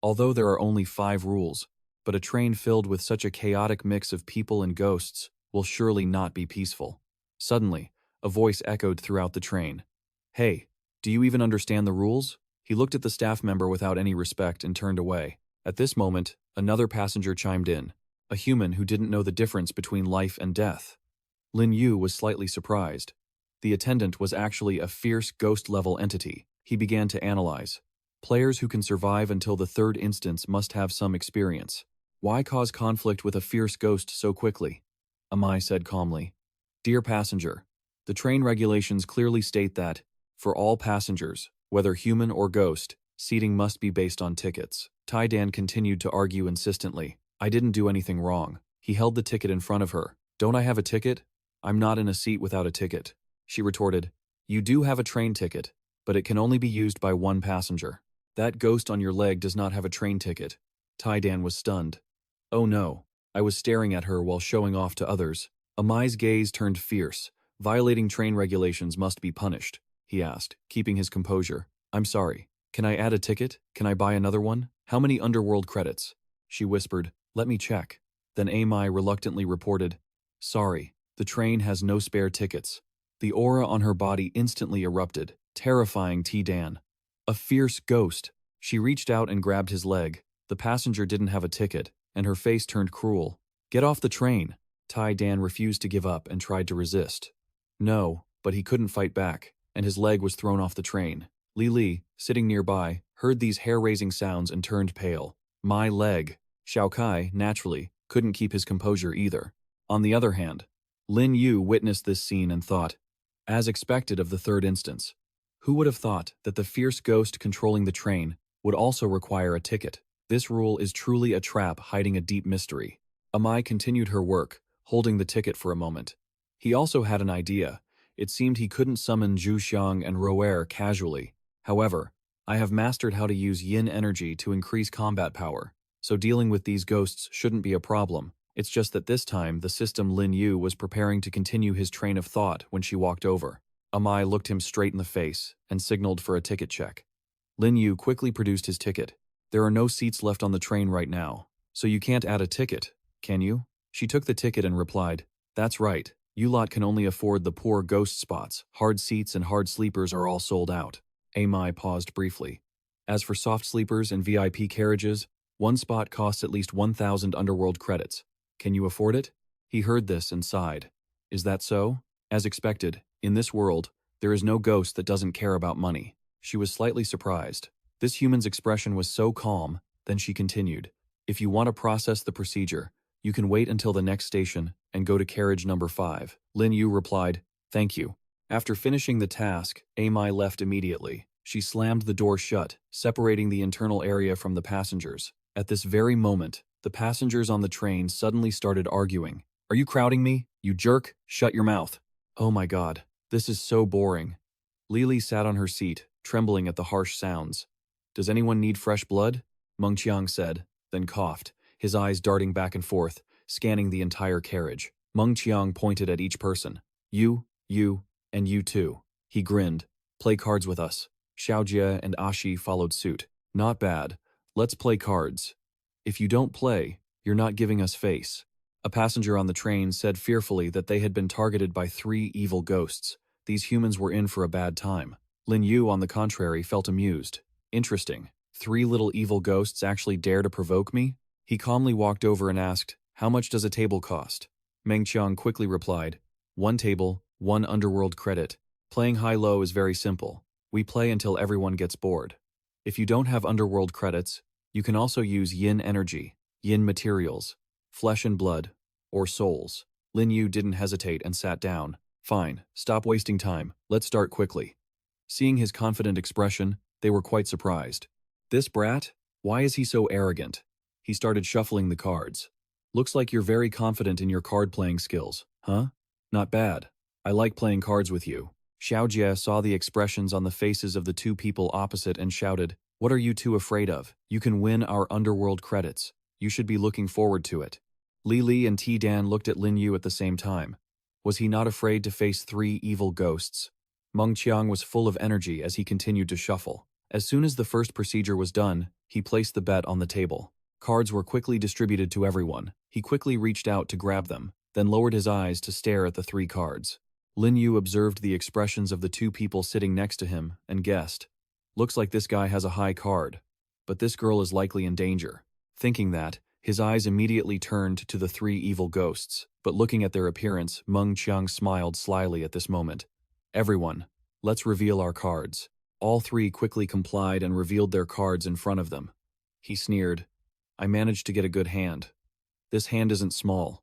S1: although there are only 5 rules, but a train filled with such a chaotic mix of people and ghosts will surely not be peaceful. Suddenly, a voice echoed throughout the train. Hey, do you even understand the rules? He looked at the staff member without any respect and turned away. At this moment, another passenger chimed in, a human who didn't know the difference between life and death. Lin Yu was slightly surprised. The attendant was actually a fierce ghost-level entity. He began to analyze. Players who can survive until the third instance must have some experience. Why cause conflict with a fierce ghost so quickly? Amai said calmly. Dear passenger, the train regulations clearly state that, for all passengers, whether human or ghost, seating must be based on tickets. Tai Dan continued to argue insistently. I didn't do anything wrong. He held the ticket in front of her. Don't I have a ticket? I'm not in a seat without a ticket. She retorted, you do have a train ticket, but it can only be used by one passenger. That ghost on your leg does not have a train ticket. Tai Dan was stunned. Oh no. I was staring at her while showing off to others. Amai's gaze turned fierce. Violating train regulations must be punished, he asked, keeping his composure. I'm sorry. Can I add a ticket? Can I buy another one? How many Underworld credits? She whispered, let me check. Then Amai reluctantly reported, sorry, the train has no spare tickets. The aura on her body instantly erupted, terrifying T. Dan. A fierce ghost. She reached out and grabbed his leg. The passenger didn't have a ticket, and her face turned cruel. Get off the train. Tai Dan refused to give up and tried to resist. No, but he couldn't fight back, and his leg was thrown off the train. Li Li, sitting nearby, heard these hair-raising sounds and turned pale. My leg. Xiao Kai, naturally, couldn't keep his composure either. On the other hand, Lin Yu witnessed this scene and thought, as expected of the third instance, who would have thought that the fierce ghost controlling the train would also require a ticket? This rule is truly a trap hiding a deep mystery. Amai continued her work, holding the ticket for a moment. He also had an idea. It seemed he couldn't summon Zhuxiang and Ruer casually. However, I have mastered how to use yin energy to increase combat power, so dealing with these ghosts shouldn't be a problem. It's just that this time, the system Lin Yu was preparing to continue his train of thought when she walked over. Amai looked him straight in the face and signaled for a ticket check. Lin Yu quickly produced his ticket. There are no seats left on the train right now, so you can't add a ticket, can you? She took the ticket and replied, that's right, you lot can only afford the poor ghost spots. Hard seats and hard sleepers are all sold out. Amai paused briefly. As for soft sleepers and VIP carriages, one spot costs at least 1,000 Underworld credits. Can you afford it? He heard this and sighed. Is that so? As expected, in this world, there is no ghost that doesn't care about money. She was slightly surprised. This human's expression was so calm, then she continued. If you want to process the procedure, you can wait until the next station and go to carriage number 5. Lin Yu replied, thank you. After finishing the task, Amai left immediately. She slammed the door shut, separating the internal area from the passengers. At this very moment, the passengers on the train suddenly started arguing. Are you crowding me? You jerk, shut your mouth. Oh my god, this is so boring. Lili sat on her seat, trembling at the harsh sounds. Does anyone need fresh blood? Meng Qiang said, then coughed, his eyes darting back and forth, scanning the entire carriage. Meng Qiang pointed at each person. You, and you too. He grinned. Play cards with us. Xiaojie and Ashi followed suit. Not bad. Let's play cards. If you don't play, you're not giving us face. A passenger on the train said fearfully that they had been targeted by 3 evil ghosts. These humans were in for a bad time. Lin Yu, on the contrary, felt amused. Interesting. 3 little evil ghosts actually dare to provoke me? He calmly walked over and asked, how much does a table cost? Meng Qiang quickly replied, 1 table, 1 underworld credit. Playing high-low is very simple. We play until everyone gets bored. If you don't have underworld credits, you can also use yin energy, yin materials, flesh and blood, or souls. Lin Yu didn't hesitate and sat down. Fine, stop wasting time, let's start quickly. Seeing his confident expression, they were quite surprised. This brat? Why is he so arrogant? He started shuffling the cards. Looks like you're very confident in your card-playing skills, huh? Not bad. I like playing cards with you. Xiaojie saw the expressions on the faces of the 2 people opposite and shouted, what are you 2 afraid of? You can win our underworld credits. You should be looking forward to it. Li and Dan looked at Lin Yu at the same time. Was he not afraid to face 3 evil ghosts? Meng Qiang was full of energy as he continued to shuffle. As soon as the first procedure was done, he placed the bet on the table. Cards were quickly distributed to everyone. He quickly reached out to grab them, then lowered his eyes to stare at the 3 cards. Lin Yu observed the expressions of the 2 people sitting next to him and guessed. Looks like this guy has a high card, but this girl is likely in danger. Thinking that, his eyes immediately turned to the 3 evil ghosts, but looking at their appearance, Meng Qiang smiled slyly at this moment. Everyone, let's reveal our cards. All 3 quickly complied and revealed their cards in front of them. He sneered. I managed to get a good hand. This hand isn't small.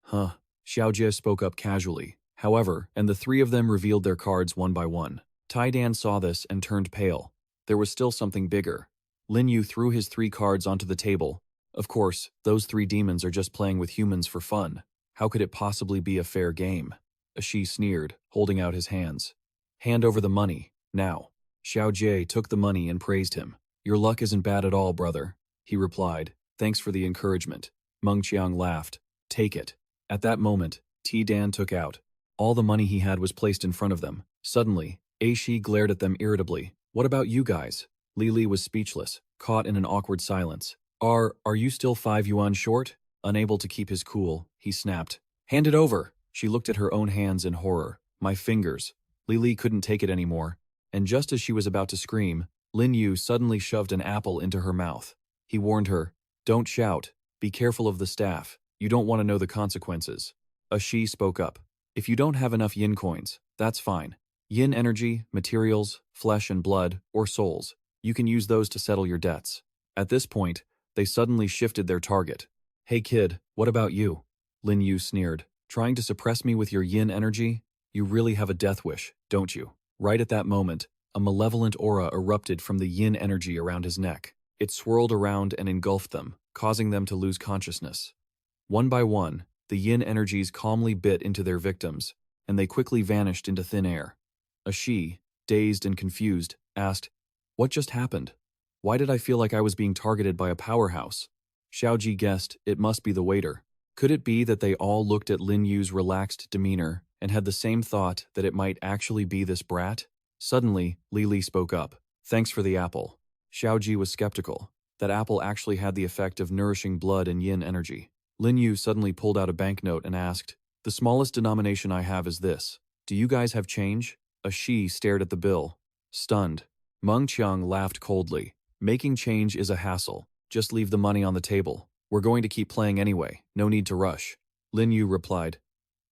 S1: Huh. Xiaojie spoke up casually. However, and the 3 of them revealed their cards one by one. Dan saw this and turned pale. There was still something bigger. Lin Yu threw his 3 cards onto the table. Of course, those 3 demons are just playing with humans for fun. How could it possibly be a fair game? Ashi sneered, holding out his hands. Hand over the money, now. Xiaojie took the money and praised him. Your luck isn't bad at all, brother. He replied, thanks for the encouragement. Meng Qiang laughed. Take it. At that moment, Dan took out. All the money he had was placed in front of them. Suddenly, Ashi glared at them irritably. What about you guys? Li was speechless, caught in an awkward silence. Are you still 5 yuan short? Unable to keep his cool, he snapped. Hand it over! She looked at her own hands in horror. My fingers. Li couldn't take it anymore. And just as she was about to scream, Lin Yu suddenly shoved an apple into her mouth. He warned her, don't shout. Be careful of the staff. You don't want to know the consequences. Ashi spoke up. If you don't have enough yin coins, that's fine. Yin energy, materials, flesh and blood, or souls. You can use those to settle your debts. At this point, they suddenly shifted their target. Hey kid, what about you? Lin Yu sneered. Trying to suppress me with your yin energy? You really have a death wish, don't you? Right at that moment, a malevolent aura erupted from the yin energy around his neck. It swirled around and engulfed them, causing them to lose consciousness. One by one, the yin energies calmly bit into their victims, and they quickly vanished into thin air. Ashi, dazed and confused, asked, what just happened? Why did I feel like I was being targeted by a powerhouse? Xiaoji guessed it must be the waiter. Could it be that they all looked at Lin Yu's relaxed demeanor and had the same thought that it might actually be this brat? Suddenly, Li spoke up. Thanks for the apple. Xiaoji was skeptical. That apple actually had the effect of nourishing blood and yin energy. Lin Yu suddenly pulled out a banknote and asked, the smallest denomination I have is this. Do you guys have change? Ashi stared at the bill, stunned. Meng Qiang laughed coldly. Making change is a hassle. Just leave the money on the table. We're going to keep playing anyway. No need to rush. Lin Yu replied.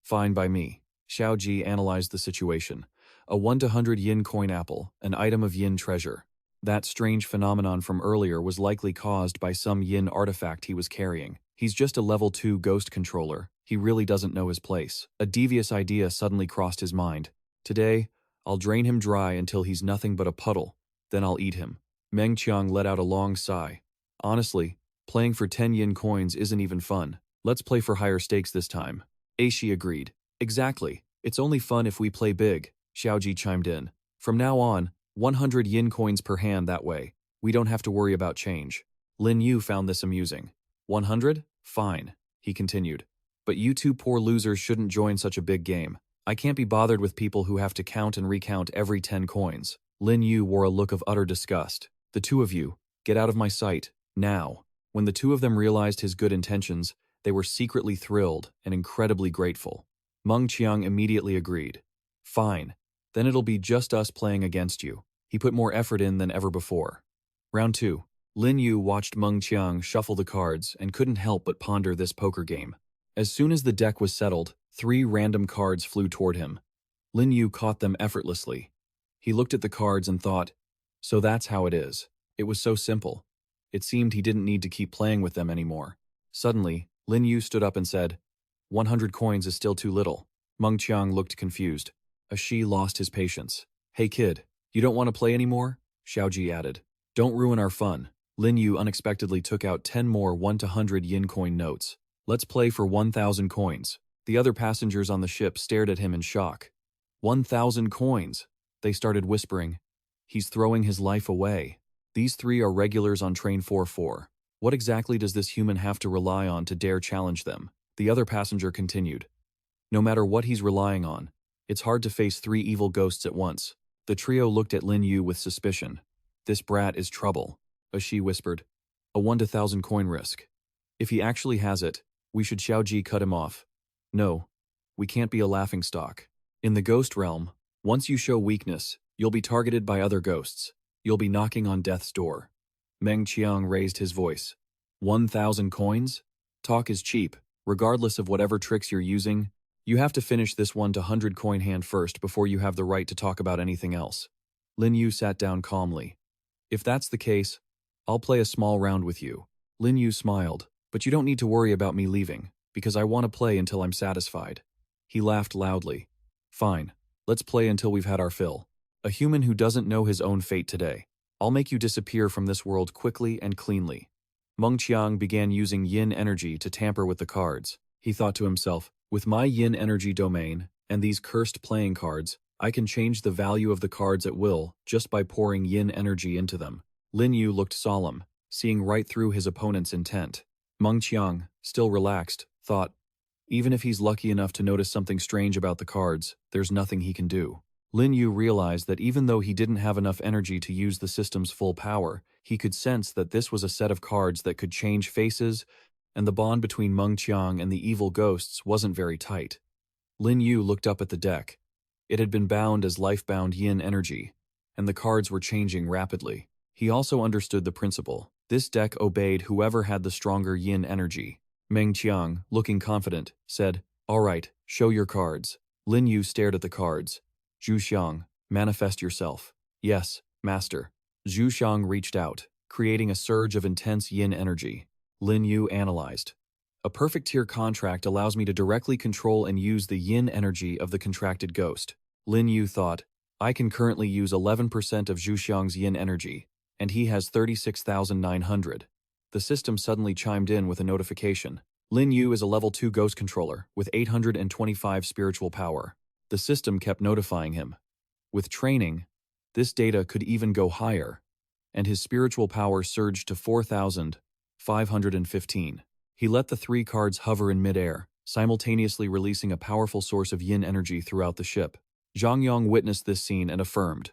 S1: Fine by me. Xiaoji analyzed the situation. A 1 to 100 yin coin apple, an item of yin treasure. That strange phenomenon from earlier was likely caused by some yin artifact he was carrying. He's just a level 2 ghost controller. He really doesn't know his place. A devious idea suddenly crossed his mind. Today, I'll drain him dry until he's nothing but a puddle. Then I'll eat him. Meng Qiang let out a long sigh. Honestly, playing for 10 yin coins isn't even fun. Let's play for higher stakes this time. Aishi agreed. Exactly. It's only fun if we play big, Xiaoji chimed in. From now on, 100 yin coins per hand that way. We don't have to worry about change. Lin Yu found this amusing. 100? Fine, he continued. But you two poor losers shouldn't join such a big game. I can't be bothered with people who have to count and recount every 10 coins. Lin Yu wore a look of utter disgust. The two of you, get out of my sight, now. When the two of them realized his good intentions, they were secretly thrilled and incredibly grateful. Meng Qiang immediately agreed. Fine, then it'll be just us playing against you. He put more effort in than ever before. Round 2. Lin Yu watched Meng Qiang shuffle the cards and couldn't help but ponder this poker game. As soon as the deck was settled, 3 random cards flew toward him. Lin Yu caught them effortlessly. He looked at the cards and thought, so that's how it is. It was so simple. It seemed he didn't need to keep playing with them anymore. Suddenly, Lin Yu stood up and said, 100 coins is still too little. Meng Qiang looked confused. Shi lost his patience. Hey kid, you don't want to play anymore? Xiaoji added. Don't ruin our fun. Lin Yu unexpectedly took out 10 more 1 to 100 yin coin notes. Let's play for 1,000 coins. The other passengers on the ship stared at him in shock. 1,000 coins! They started whispering. He's throwing his life away. These 3 are regulars on train 4-4. What exactly does this human have to rely on to dare challenge them? The other passenger continued. No matter what he's relying on, it's hard to face 3 evil ghosts at once. The trio looked at Lin Yu with suspicion. This brat is trouble, Shi whispered. A 1 to 1,000 coin risk. If he actually has it, we should Xiaoji cut him off. No, we can't be a laughingstock. In the ghost realm, once you show weakness, you'll be targeted by other ghosts. You'll be knocking on death's door. Meng Qiang raised his voice. 1,000 coins? Talk is cheap. Regardless of whatever tricks you're using, you have to finish this 1 to 100 coin hand first before you have the right to talk about anything else. Lin Yu sat down calmly. If that's the case, I'll play a small round with you. Lin Yu smiled. But you don't need to worry about me leaving, because I want to play until I'm satisfied. He laughed loudly. Fine, let's play until we've had our fill. A human who doesn't know his own fate today. I'll make you disappear from this world quickly and cleanly. Meng Qiang began using yin energy to tamper with the cards. He thought to himself, with my yin energy domain and these cursed playing cards, I can change the value of the cards at will just by pouring yin energy into them. Lin Yu looked solemn, seeing right through his opponent's intent. Meng Qiang, still relaxed, thought, even if he's lucky enough to notice something strange about the cards, there's nothing he can do. Lin Yu realized that even though he didn't have enough energy to use the system's full power, he could sense that this was a set of cards that could change faces, and the bond between Meng Qiang and the evil ghosts wasn't very tight. Lin Yu looked up at the deck. It had been bound as life-bound yin energy, and the cards were changing rapidly. He also understood the principle. This deck obeyed whoever had the stronger yin energy. Meng Qiang, looking confident, said, all right, show your cards. Lin Yu stared at the cards. Zhu Xiang, manifest yourself. Yes, master. Zhu Xiang reached out, creating a surge of intense yin energy. Lin Yu analyzed. A perfect tier contract allows me to directly control and use the yin energy of the contracted ghost. Lin Yu thought, I can currently use 11% of Zhu Xiang's yin energy, and he has 36,900. The system suddenly chimed in with a notification. Lin Yu is a level 2 ghost controller with 825 spiritual power. The system kept notifying him. With training, this data could even go higher, and his spiritual power surged to 4,515. He let the 3 cards hover in midair, simultaneously releasing a powerful source of yin energy throughout the ship. Zhang Yang witnessed this scene and affirmed,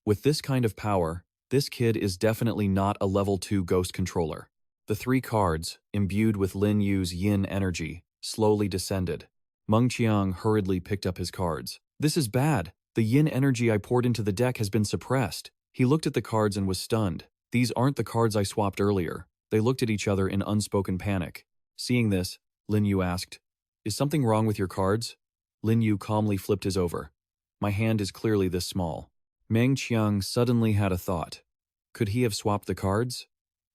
S1: with this kind of power, this kid is definitely not a level 2 ghost controller. The 3 cards, imbued with Lin Yu's yin energy, slowly descended. Meng Qiang hurriedly picked up his cards. This is bad. The yin energy I poured into the deck has been suppressed. He looked at the cards and was stunned. These aren't the cards I swapped earlier. They looked at each other in unspoken panic. Seeing this, Lin Yu asked, is something wrong with your cards? Lin Yu calmly flipped his over. My hand is clearly this small. Meng Qiang suddenly had a thought. Could he have swapped the cards?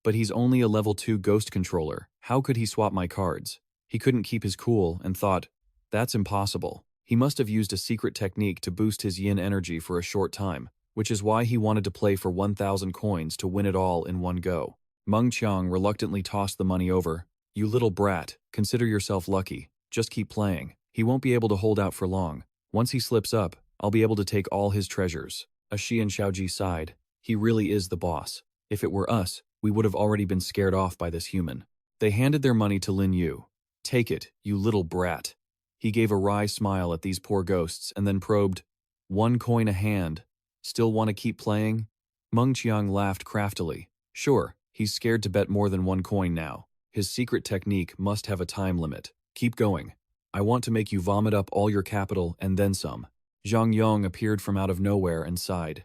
S1: But he's only a level 2 ghost controller. How could he swap my cards? He couldn't keep his cool and thought, that's impossible. He must have used a secret technique to boost his yin energy for a short time, which is why he wanted to play for 1,000 coins to win it all in one go. Meng Qiang reluctantly tossed the money over. You little brat, consider yourself lucky. Just keep playing. He won't be able to hold out for long. Once he slips up, I'll be able to take all his treasures. Xia and Xiaoji sighed. He really is the boss. If it were us, we would have already been scared off by this human. They handed their money to Lin Yu. Take it, you little brat. He gave a wry smile at these poor ghosts and then probed, 1 coin a hand. Still want to keep playing? Meng Qiang laughed craftily. Sure, he's scared to bet more than 1 coin now. His secret technique must have a time limit. Keep going. I want to make you vomit up all your capital and then some. Zhang Yong appeared from out of nowhere and sighed.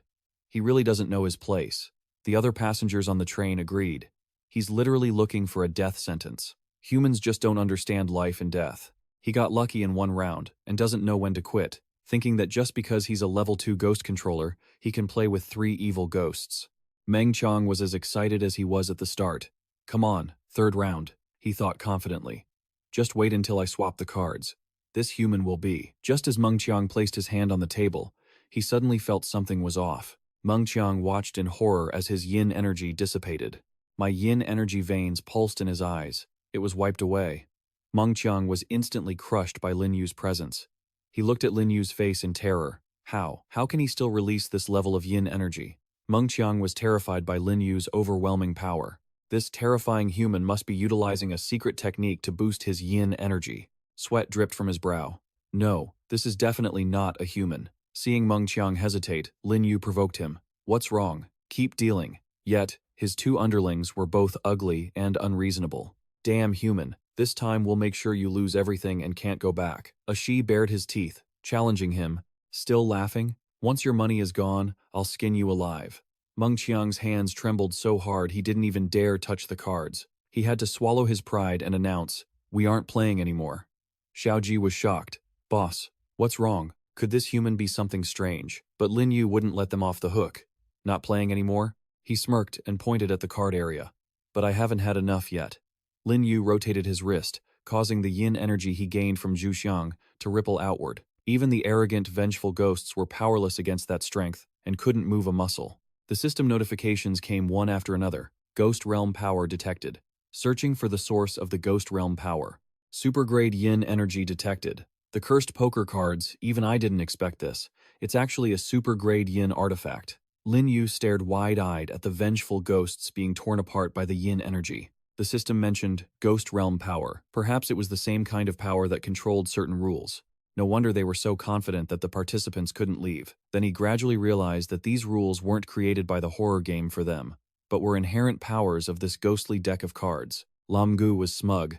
S1: He really doesn't know his place. The other passengers on the train agreed. He's literally looking for a death sentence. Humans just don't understand life and death. He got lucky in 1 round and doesn't know when to quit, thinking that just because he's a level 2 ghost controller, he can play with 3 evil ghosts. Meng Qiang was as excited as he was at the start. Come on, 3rd round, he thought confidently. Just wait until I swap the cards. This human will be. Just as Meng Qiang placed his hand on the table, he suddenly felt something was off. Meng Qiang watched in horror as his yin energy dissipated. My yin energy veins pulsed in his eyes. It was wiped away. Meng Qiang was instantly crushed by Lin Yu's presence. He looked at Lin Yu's face in terror. How? How can he still release this level of yin energy? Meng Qiang was terrified by Lin Yu's overwhelming power. This terrifying human must be utilizing a secret technique to boost his yin energy. Sweat dripped from his brow. No, this is definitely not a human. Seeing Meng Qiang hesitate, Lin Yu provoked him. What's wrong? Keep dealing. Yet, his 2 underlings were both ugly and unreasonable. Damn human, this time we'll make sure you lose everything and can't go back. Shi bared his teeth, challenging him. Still laughing? Once your money is gone, I'll skin you alive. Meng Qiang's hands trembled so hard he didn't even dare touch the cards. He had to swallow his pride and announce, we aren't playing anymore. Xiaoji was shocked. Boss, what's wrong? Could this human be something strange? But Lin Yu wouldn't let them off the hook. Not playing anymore? He smirked and pointed at the card area. But I haven't had enough yet. Lin Yu rotated his wrist, causing the yin energy he gained from Zhu Xiang to ripple outward. Even the arrogant, vengeful ghosts were powerless against that strength and couldn't move a muscle. The system notifications came one after another. Ghost realm power detected. Searching for the source of the ghost realm power. Supergrade yin energy detected. The cursed poker cards, even I didn't expect this. It's actually a supergrade yin artifact. Lin Yu stared wide-eyed at the vengeful ghosts being torn apart by the yin energy. The system mentioned ghost realm power. Perhaps it was the same kind of power that controlled certain rules. No wonder they were so confident that the participants couldn't leave. Then he gradually realized that these rules weren't created by the horror game for them, but were inherent powers of this ghostly deck of cards. Lam Gu was smug.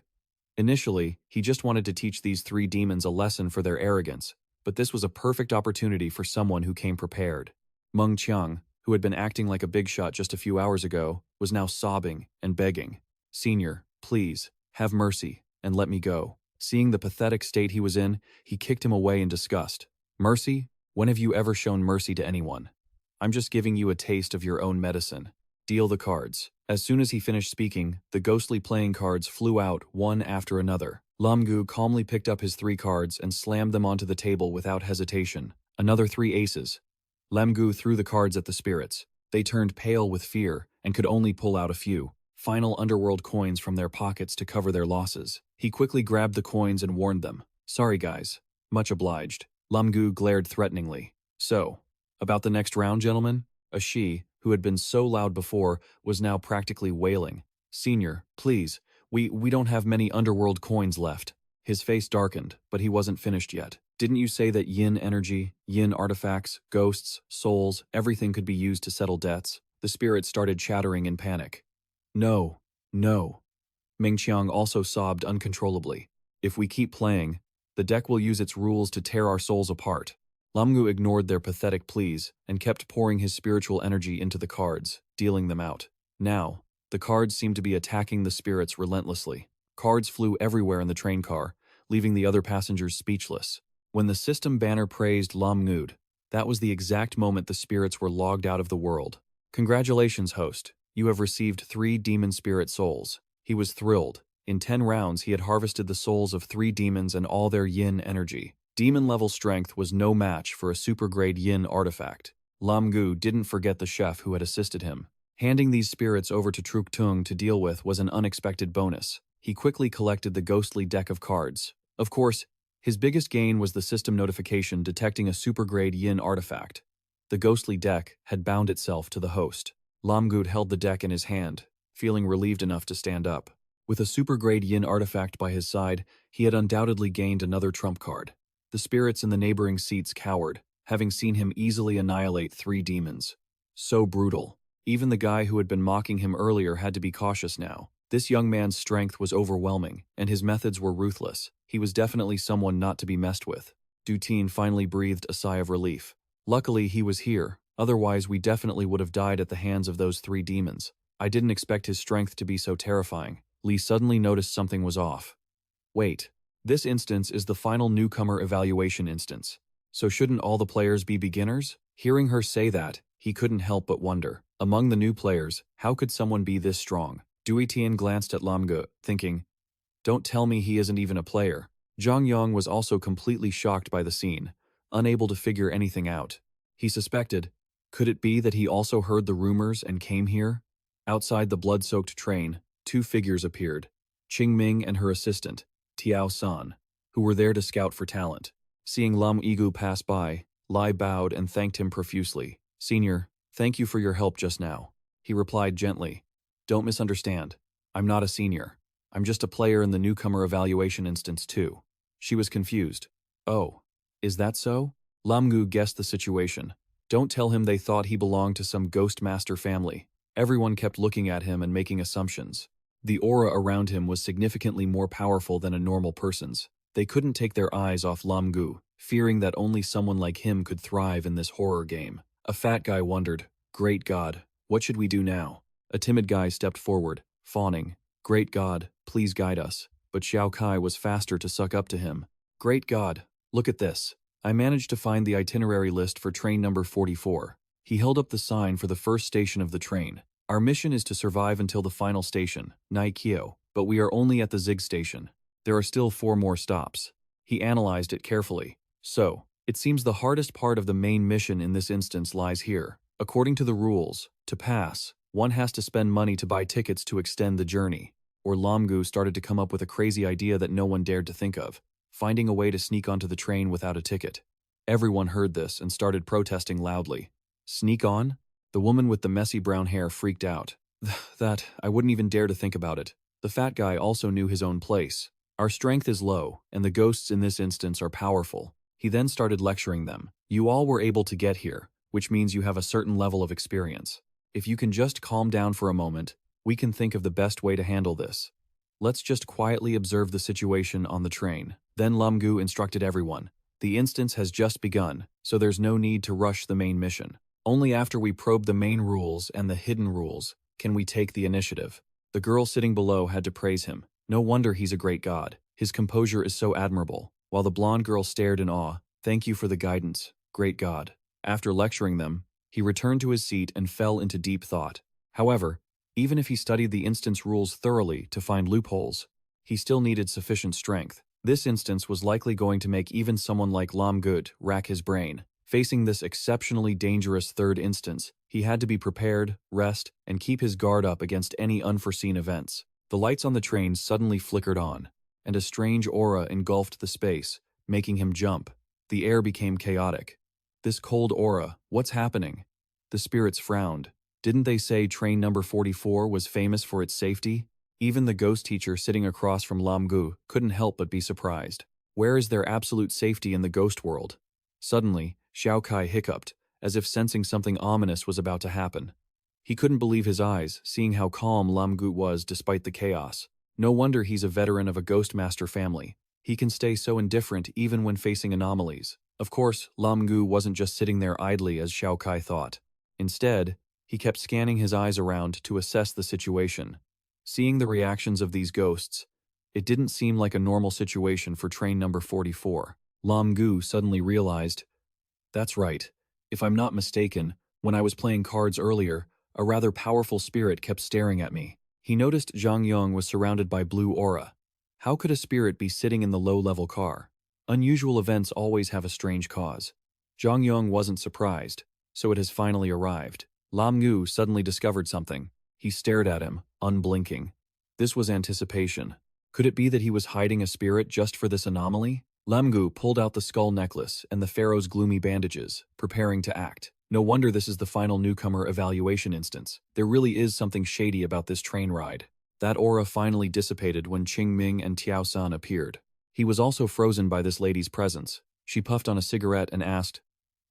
S1: Initially, he just wanted to teach these 3 demons a lesson for their arrogance, but this was a perfect opportunity for someone who came prepared. Meng Qiang, who had been acting like a big shot just a few hours ago, was now sobbing and begging. Senior, please, have mercy, and let me go. Seeing the pathetic state he was in, he kicked him away in disgust. Mercy? When have you ever shown mercy to anyone? I'm just giving you a taste of your own medicine. Deal the cards. As soon as he finished speaking, the ghostly playing cards flew out one after another. Lam Gu calmly picked up his 3 cards and slammed them onto the table without hesitation. Another 3 aces. Lam Gu threw the cards at the spirits. They turned pale with fear and could only pull out a few final underworld coins from their pockets to cover their losses. He quickly grabbed the coins and warned them. Sorry guys. Much obliged. Lam Gu glared threateningly. So, about the next round, gentlemen? Shi, who had been so loud before, was now practically wailing. Senior, please, we don't have many underworld coins left. His face darkened, but he wasn't finished yet. Didn't you say that yin energy, yin artifacts, ghosts, souls, everything could be used to settle debts? The spirits started chattering in panic. No, no. Meng Qiang also sobbed uncontrollably. If we keep playing, the deck will use its rules to tear our souls apart. Lam Gu ignored their pathetic pleas and kept pouring his spiritual energy into the cards, dealing them out. Now, the cards seemed to be attacking the spirits relentlessly. Cards flew everywhere in the train car, leaving the other passengers speechless. When the system banner praised Lam Gu, That was the exact moment the spirits were logged out of the world. Congratulations, host. You have received 3 demon spirit souls. He was thrilled. In 10 rounds, he had harvested the souls of 3 demons and all their yin energy. Demon-level strength was no match for a super-grade yin artifact. Lam Gu didn't forget the chef who had assisted him. Handing these spirits over to Truk Tung to deal with was an unexpected bonus. He quickly collected the ghostly deck of cards. Of course, his biggest gain was the system notification detecting a super-grade yin artifact. The ghostly deck had bound itself to the host. Lam Gu held the deck in his hand, feeling relieved enough to stand up. With a super-grade yin artifact by his side, he had undoubtedly gained another trump card. The spirits in the neighboring seats cowered, having seen him easily annihilate 3 demons. So brutal. Even the guy who had been mocking him earlier had to be cautious now. This young man's strength was overwhelming, and his methods were ruthless. He was definitely someone not to be messed with. Dutine finally breathed a sigh of relief. Luckily, he was here. Otherwise, we definitely would have died at the hands of those 3 demons. I didn't expect his strength to be so terrifying. Li suddenly noticed something was off. Wait. This instance is the final newcomer evaluation instance. So shouldn't all the players be beginners? Hearing her say that, he couldn't help but wonder. Among the new players, how could someone be this strong? Dui Tian glanced at Lam Gu, thinking, don't tell me he isn't even a player. Zhang Yong was also completely shocked by the scene, unable to figure anything out. He suspected, could it be that he also heard the rumors and came here? Outside the blood-soaked train, 2 figures appeared, Qing Ming and her assistant, Tiao San, who were there to scout for talent. Seeing Lam Yigu pass by, Lai bowed and thanked him profusely. Senior, thank you for your help just now. He replied gently. Don't misunderstand. I'm not a senior. I'm just a player in the newcomer evaluation instance too. She was confused. Oh, is that so? Lam Gu guessed the situation. Don't tell him they thought he belonged to some ghost master family. Everyone kept looking at him and making assumptions. The aura around him was significantly more powerful than a normal person's. They couldn't take their eyes off Lam Gu, fearing that only someone like him could thrive in this horror game. A fat guy wondered, Great God, what should we do now? A timid guy stepped forward, fawning. Great God, please guide us. But Xiao Kai was faster to suck up to him. Great God, look at this. I managed to find the itinerary list for train number 44. He held up the sign for the first station of the train. Our mission is to survive until the final station, Naikyo, but we are only at the Zig station. There are still 4 more stops. He analyzed it carefully. So, it seems the hardest part of the main mission in this instance lies here. According to the rules, to pass, one has to spend money to buy tickets to extend the journey. Or Lam Gu started to come up with a crazy idea that no one dared to think of, finding a way to sneak onto the train without a ticket. Everyone heard this and started protesting loudly. Sneak on? The woman with the messy brown hair freaked out. That, I wouldn't even dare to think about it. The fat guy also knew his own place. Our strength is low, and the ghosts in this instance are powerful. He then started lecturing them. You all were able to get here, which means you have a certain level of experience. If you can just calm down for a moment, we can think of the best way to handle this. Let's just quietly observe the situation on the train. Then Lam Gu instructed everyone. The instance has just begun, so there's no need to rush the main mission. Only after we probe the main rules and the hidden rules can we take the initiative. The girl sitting below had to praise him. No wonder he's a great god. His composure is so admirable. While the blonde girl stared in awe, thank you for the guidance, great god. After lecturing them, he returned to his seat and fell into deep thought. However, even if he studied the instance rules thoroughly to find loopholes, he still needed sufficient strength. This instance was likely going to make even someone like Lam Gu rack his brain. Facing this exceptionally dangerous third instance, he had to be prepared, rest, and keep his guard up against any unforeseen events. The lights on the train suddenly flickered on, and a strange aura engulfed the space, making him jump. The air became chaotic. This cold aura, what's happening? The spirits frowned. Didn't they say train number 44 was famous for its safety? Even the ghost teacher sitting across from Lam Gu couldn't help but be surprised. Where is there absolute safety in the ghost world? Suddenly, Xiao Kai hiccuped, as if sensing something ominous was about to happen. He couldn't believe his eyes, seeing how calm Lam Gu was despite the chaos. No wonder he's a veteran of a ghost master family. He can stay so indifferent even when facing anomalies. Of course, Lam Gu wasn't just sitting there idly as Xiao Kai thought. Instead, he kept scanning his eyes around to assess the situation. Seeing the reactions of these ghosts, it didn't seem like a normal situation for train number 44. Lam Gu suddenly realized, that's right, If I'm not mistaken, when I was playing cards earlier, a rather powerful spirit kept staring at me. He noticed Zhang Yong was surrounded by blue aura. How could a spirit be sitting in the low-level car? Unusual events always have a strange cause. Zhang Yong wasn't surprised, so it has finally arrived. Lam Gu suddenly discovered something. He stared at him, unblinking. This was anticipation. Could it be that he was hiding a spirit just for this anomaly? Lam Gu pulled out the skull necklace and the pharaoh's gloomy bandages, preparing to act. No wonder this is the final newcomer evaluation instance. There really is something shady about this train ride. That aura finally dissipated when Qing Ming and Tiao San appeared. He was also frozen by this lady's presence. She puffed on a cigarette and asked,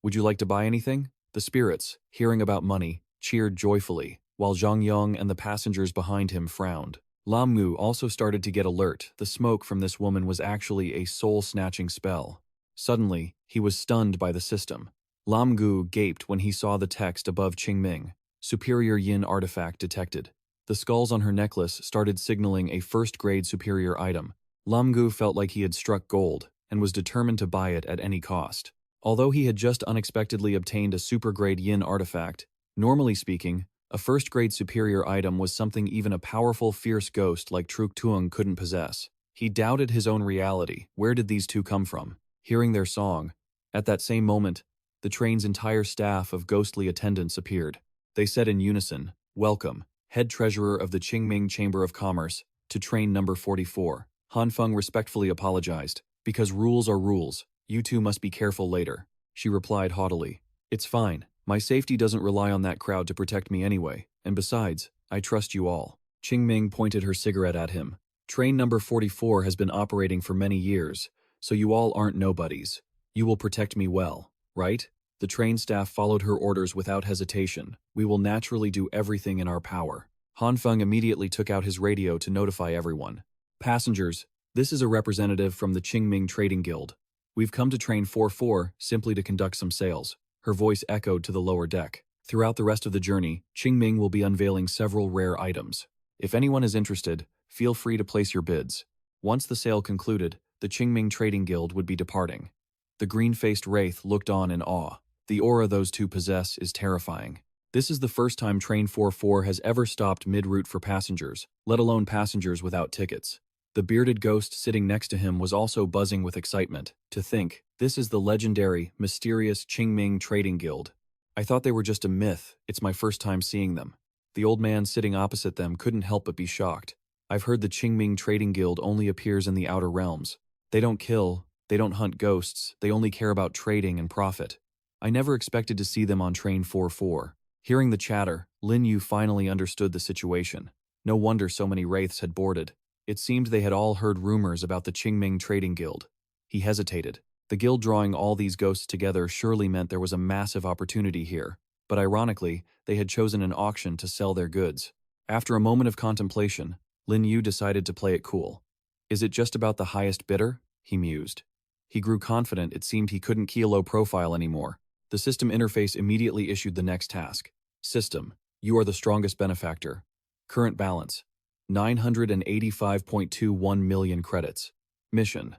S1: "Would you like to buy anything?" The spirits, hearing about money, cheered joyfully, while Zhang Yong and the passengers behind him frowned. Lam Gu also started to get alert. The smoke from this woman was actually a soul-snatching spell. Suddenly, he was stunned by the system. Lam Gu gaped when he saw the text above Qingming. Superior Yin artifact detected. The skulls on her necklace started signaling a first-grade superior item. Lam Gu felt like he had struck gold and was determined to buy it at any cost. Although he had just unexpectedly obtained a super-grade Yin artifact, normally speaking, a first-grade superior item was something even a powerful, fierce ghost like Truk Tuong couldn't possess. He doubted his own reality. Where did these two come from? Hearing their song, at that same moment, the train's entire staff of ghostly attendants appeared. They said in unison, "Welcome, head treasurer of the Qingming Chamber of Commerce, to train number 44. Han Feng respectfully apologized. "Because rules are rules, you two must be careful later," she replied haughtily. "It's fine. My safety doesn't rely on that crowd to protect me anyway, and besides, I trust you all." Qingming pointed her cigarette at him. "Train number 44 has been operating for many years, so you all aren't nobodies. You will protect me well, right?" The train staff followed her orders without hesitation. "We will naturally do everything in our power." Han Feng immediately took out his radio to notify everyone. "Passengers, this is a representative from the Qingming Trading Guild. We've come to train 44 simply to conduct some sales." Her voice echoed to the lower deck. "Throughout the rest of the journey, Qingming will be unveiling several rare items. If anyone is interested, feel free to place your bids." Once the sale concluded, the Qingming Trading Guild would be departing. The green-faced wraith looked on in awe. The aura those two possess is terrifying. This is the first time Train 44 has ever stopped mid-route for passengers, let alone passengers without tickets. The bearded ghost sitting next to him was also buzzing with excitement. To think, this is the legendary, mysterious Qingming Trading Guild. I thought they were just a myth. It's my first time seeing them. The old man sitting opposite them couldn't help but be shocked. I've heard the Qingming Trading Guild only appears in the outer realms. They don't kill, they don't hunt ghosts, they only care about trading and profit. I never expected to see them on Train 44. Hearing the chatter, Lin Yu finally understood the situation. No wonder so many wraiths had boarded. It seemed they had all heard rumors about the Qingming Trading Guild. He hesitated. The guild drawing all these ghosts together surely meant there was a massive opportunity here, but ironically, they had chosen an auction to sell their goods. After a moment of contemplation, Lin Yu decided to play it cool. "Is it just about the highest bidder?" he mused. He grew confident it seemed he couldn't key a low profile anymore. The system interface immediately issued the next task. "System, you are the strongest benefactor. Current balance, 985.21 million credits. Mission,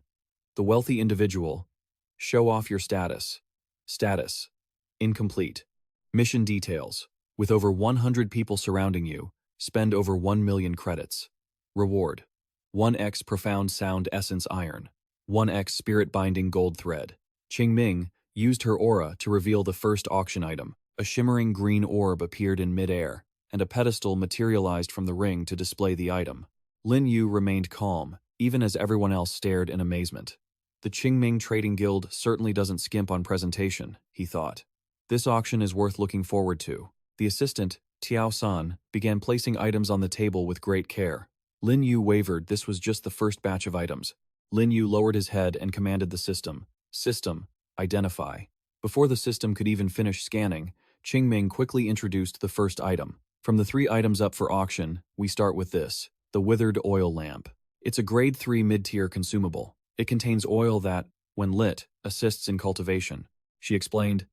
S1: the wealthy individual. Show off your status. Status, incomplete. Mission details, with over 100 people surrounding you, spend over 1 million credits. Reward, 1x profound sound essence iron, 1x spirit binding gold thread." Qingming used her aura to reveal the first auction item. A shimmering green orb appeared in midair, and a pedestal materialized from the ring to display the item. Lin Yu remained calm, even as everyone else stared in amazement. The Qingming Trading Guild certainly doesn't skimp on presentation, he thought. This auction is worth looking forward to. The assistant, Tiao San, began placing items on the table with great care. Lin Yu wavered. This was just the first batch of items. Lin Yu lowered his head and commanded the system. "System, identify." Before the system could even finish scanning, Qingming quickly introduced the first item. From the 3 items up for auction, we start with this, the withered oil lamp. It's a grade 3 mid-tier consumable. It contains oil that, when lit, assists in cultivation. She explained,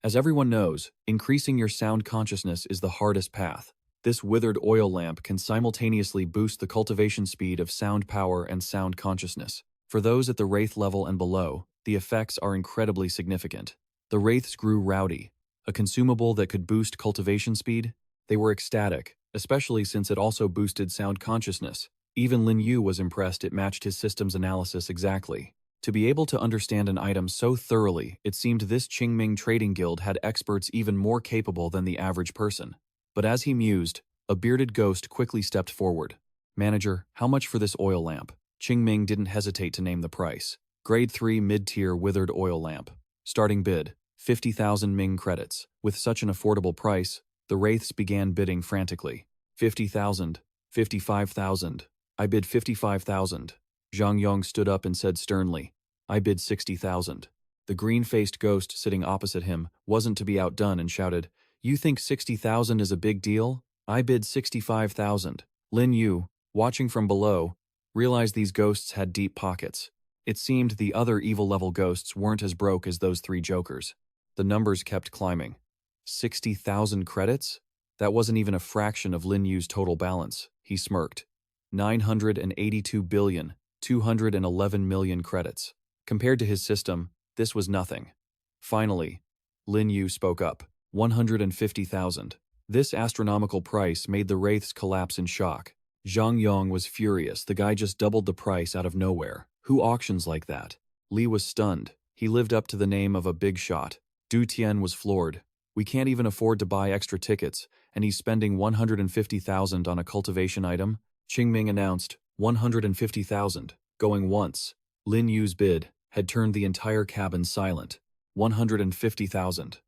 S1: "As everyone knows, increasing your sound consciousness is the hardest path. This withered oil lamp can simultaneously boost the cultivation speed of sound power and sound consciousness. For those at the wraith level and below, the effects are incredibly significant. The wraiths grew rowdy. A consumable that could boost cultivation speed? They were ecstatic, especially since it also boosted sound consciousness. Even Lin Yu was impressed it matched his system's analysis exactly. To be able to understand an item so thoroughly, it seemed this Qingming trading guild had experts even more capable than the average person. But as he mused, a bearded ghost quickly stepped forward. "Manager, how much for this oil lamp?" Qingming didn't hesitate to name the price. Grade 3 mid-tier withered oil lamp. Starting bid, 50,000 Ming credits. With such an affordable price, the wraiths began bidding frantically. 50,000, 55,000. I bid 55,000. Zhang Yong stood up and said sternly, "I bid 60,000. The green-faced ghost sitting opposite him wasn't to be outdone and shouted, "You think 60,000 is a big deal? I bid 65,000. Lin Yu, watching from below, realized these ghosts had deep pockets. It seemed the other evil-level ghosts weren't as broke as those three jokers. The numbers kept climbing. 60,000 credits? That wasn't even a fraction of Lin Yu's total balance. He smirked. 982 billion. 211 million credits. Compared to his system, this was nothing. Finally, Lin Yu spoke up. 150,000. This astronomical price made the wraiths collapse in shock. Zhang Yong was furious. The guy just doubled the price out of nowhere. Who auctions like that? Li was stunned. He lived up to the name of a big shot. Du Tian was floored. We can't even afford to buy extra tickets, and he's spending 150,000 on a cultivation item? Qingming announced, 150,000. Going once. Lin Yu's bid had turned the entire cabin silent. 150,000.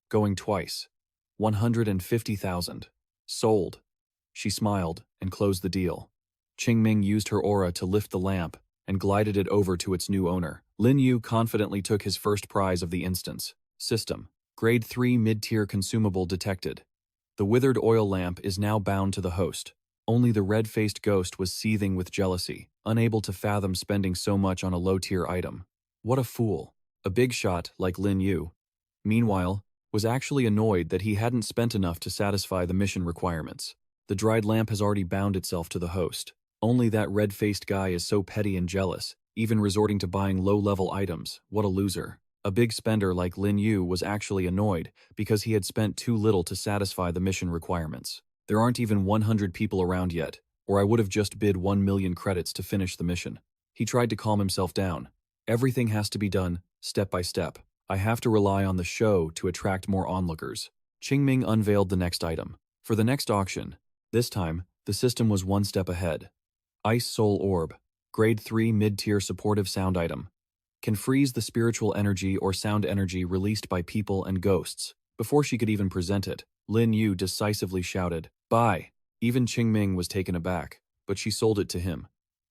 S1: Going twice. 150,000. Sold. She smiled and closed the deal. Qingming used her aura to lift the lamp and glided it over to its new owner. Lin Yu confidently took his first prize of the instance. System. Grade 3 mid-tier consumable detected. The withered oil lamp is now bound to the host. Only the red-faced ghost was seething with jealousy, unable to fathom spending so much on a low-tier item. What a fool. A big shot like Lin Yu, meanwhile, was actually annoyed that he hadn't spent enough to satisfy the mission requirements. The dried lamp has already bound itself to the host. Only that red-faced guy is so petty and jealous, even resorting to buying low-level items. What a loser. A big spender like Lin Yu was actually annoyed because he had spent too little to satisfy the mission requirements. There aren't even 100 people around yet, or I would have just bid 1 million credits to finish the mission. He tried to calm himself down. Everything has to be done, step by step. I have to rely on the show to attract more onlookers. Qingming unveiled the next item. For the next auction, this time, the system was one step ahead. Ice Soul Orb. Grade 3 mid-tier supportive sound item. Can freeze the spiritual energy or sound energy released by people and ghosts. Before she could even present it, Lin Yu decisively shouted, "Buy!" Even Qingming was taken aback, but she sold it to him.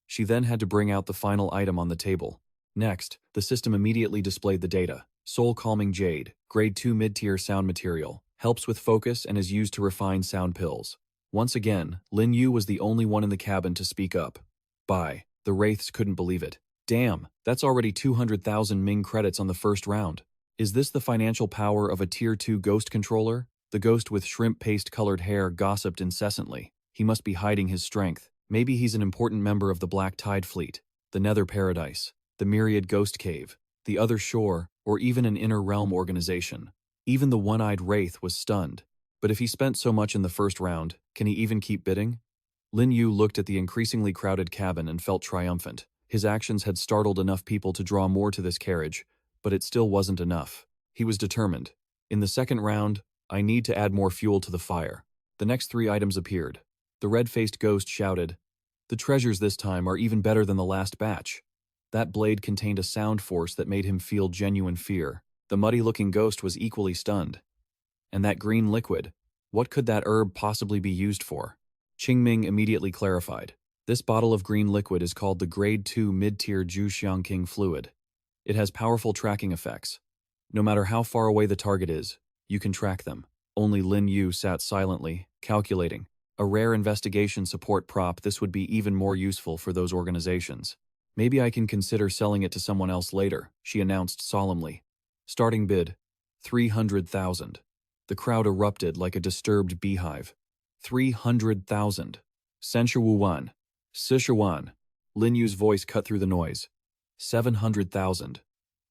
S1: She then had to bring out the final item on the table. Next, the system immediately displayed the data. Soul Calming Jade, Grade 2 mid-tier sound material, helps with focus and is used to refine sound pills. Once again, Lin Yu was the only one in the cabin to speak up. Buy. The wraiths couldn't believe it. Damn, that's already 200,000 Ming credits on the first round. Is this the financial power of a Tier 2 ghost controller? The ghost with shrimp paste-colored hair gossiped incessantly. He must be hiding his strength. Maybe he's an important member of the Black Tide Fleet, the Nether Paradise, the Myriad Ghost Cave, the Other Shore, or even an Inner Realm organization. Even the one-eyed wraith was stunned. But if he spent so much in the first round, can he even keep bidding? Lin Yu looked at the increasingly crowded cabin and felt triumphant. His actions had startled enough people to draw more to this carriage, but it still wasn't enough. He was determined. In the second round, I need to add more fuel to the fire. The next 3 items appeared. The red-faced ghost shouted, "The treasures this time are even better than the last batch." That blade contained a sound force that made him feel genuine fear. The muddy-looking ghost was equally stunned. And that green liquid, what could that herb possibly be used for? Qingming immediately clarified. This bottle of green liquid is called the Grade 2 mid-tier Zhuxiangqing fluid. It has powerful tracking effects. No matter how far away the target is, you can track them. Only Lin Yu sat silently, calculating. A rare investigation support prop, this would be even more useful for those organizations. Maybe I can consider selling it to someone else later, she announced solemnly. Starting bid, 300,000. The crowd erupted like a disturbed beehive. 300,000. Senshuwan. Sishuwan. Lin Yu's voice cut through the noise. 700,000.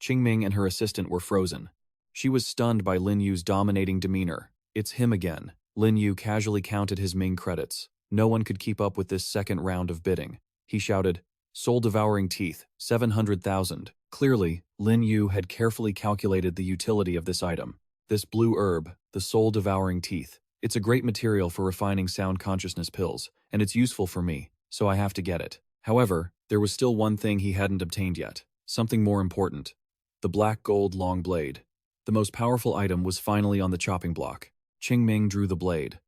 S1: Qingming and her assistant were frozen. She was stunned by Lin Yu's dominating demeanor. It's him again. Lin Yu casually counted his Ming credits. No one could keep up with this second round of bidding. He shouted, "Soul-devouring teeth, 700,000. Clearly, Lin Yu had carefully calculated the utility of this item. This blue herb, the soul-devouring teeth. It's a great material for refining sound consciousness pills, and it's useful for me, so I have to get it. However, there was still one thing he hadn't obtained yet. Something more important. The black gold long blade. The most powerful item was finally on the chopping block. Qingming drew the blade.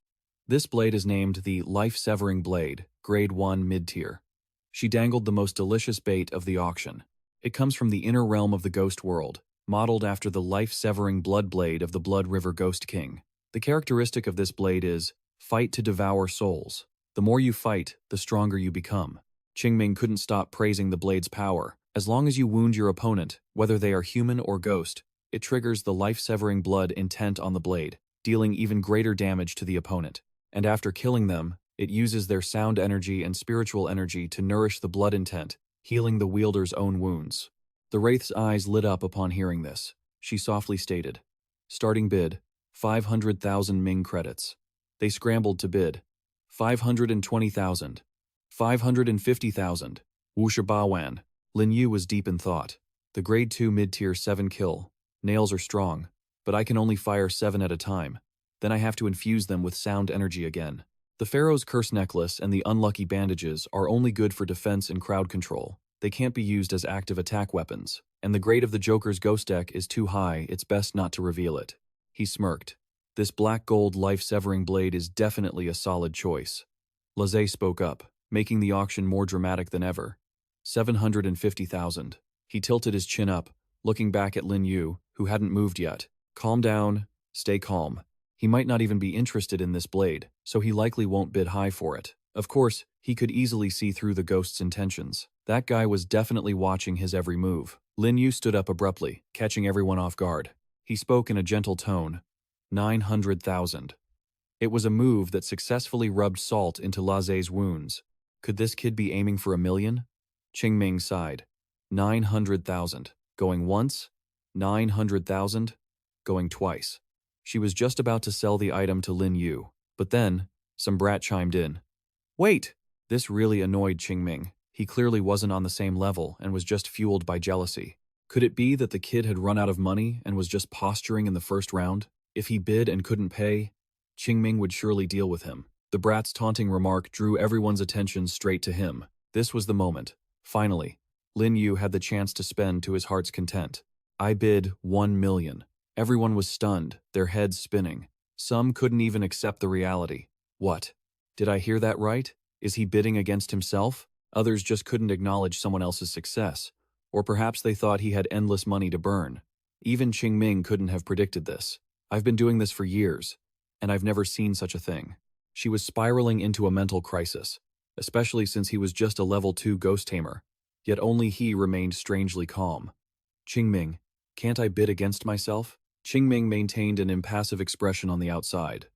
S1: This blade is named the Life-Severing Blade, Grade 1 mid-tier. She dangled the most delicious bait of the auction. It comes from the inner realm of the ghost world, modeled after the life-severing blood blade of the Blood River Ghost King. The characteristic of this blade is, fight to devour souls. The more you fight, the stronger you become. Qingming couldn't stop praising the blade's power. As long as you wound your opponent, whether they are human or ghost, it triggers the life-severing blood intent on the blade, dealing even greater damage to the opponent. And after killing them, it uses their sound energy and spiritual energy to nourish the blood intent, healing the wielder's own wounds. The Wraith's eyes lit up upon hearing this. She softly stated, "Starting bid, 500,000 Ming credits." They scrambled to bid. 520,000. 550,000. Wuxia Bawan. Lin Yu was deep in thought. The grade 2 mid-tier 7 kill. Nails are strong, but I can only fire 7 at a time. Then I have to infuse them with sound energy again. The Pharaoh's curse necklace and the unlucky bandages are only good for defense and crowd control. They can't be used as active attack weapons. And the grade of the Joker's ghost deck is too high, it's best not to reveal it. He smirked. This black gold life-severing blade is definitely a solid choice. Lazay spoke up, making the auction more dramatic than ever. 750,000. He tilted his chin up, looking back at Lin Yu, who hadn't moved yet. Calm down, stay calm. He might not even be interested in this blade, so he likely won't bid high for it. Of course, he could easily see through the ghost's intentions. That guy was definitely watching his every move. Lin Yu stood up abruptly, catching everyone off guard. He spoke in a gentle tone. 900,000. It was a move that successfully rubbed salt into Lazay's wounds. Could this kid be aiming for 1,000,000? Qingming sighed. 900,000. Going once? 900,000? Going twice. She was just about to sell the item to Lin Yu, but then, some brat chimed in. Wait! This really annoyed Qingming. He clearly wasn't on the same level and was just fueled by jealousy. Could it be that the kid had run out of money and was just posturing in the first round? If he bid and couldn't pay, Qingming would surely deal with him. The brat's taunting remark drew everyone's attention straight to him. This was the moment. Finally, Lin Yu had the chance to spend to his heart's content. I bid 1,000,000. Everyone was stunned, their heads spinning. Some couldn't even accept the reality. What? Did I hear that right? Is he bidding against himself? Others just couldn't acknowledge someone else's success. Or perhaps they thought he had endless money to burn. Even Qingming couldn't have predicted this. I've been doing this for years, and I've never seen such a thing. She was spiraling into a mental crisis, especially since he was just a level 2 ghost tamer. Yet only he remained strangely calm. Qingming, can't I bid against myself? Qingming maintained an impassive expression on the outside.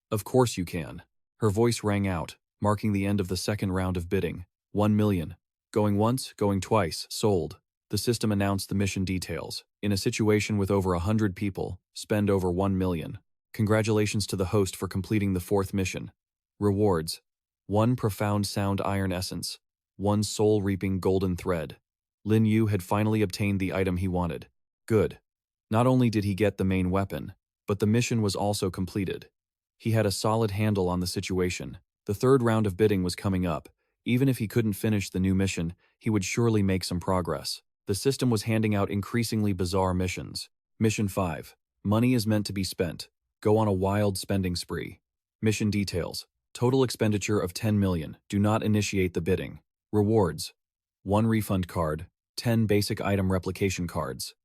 S1: Of course you can. Her voice rang out, marking the end of the second round of bidding. 1,000,000. Going once, going twice, sold. The system announced the mission details. In a situation with over 100 people, spend over 1,000,000. Congratulations to the host for completing the 4th mission. Rewards. 1 profound sound iron essence. 1 soul-reaping golden thread. Lin Yu had finally obtained the item he wanted. Good. Not only did he get the main weapon, but the mission was also completed. He had a solid handle on the situation. The 3rd round of bidding was coming up. Even if he couldn't finish the new mission, he would surely make some progress. The system was handing out increasingly bizarre missions. Mission 5. Money is meant to be spent. Go on a wild spending spree. Mission details. Total expenditure of 10,000,000. Do not initiate the bidding. Rewards. 1 refund card. 10 basic item replication cards.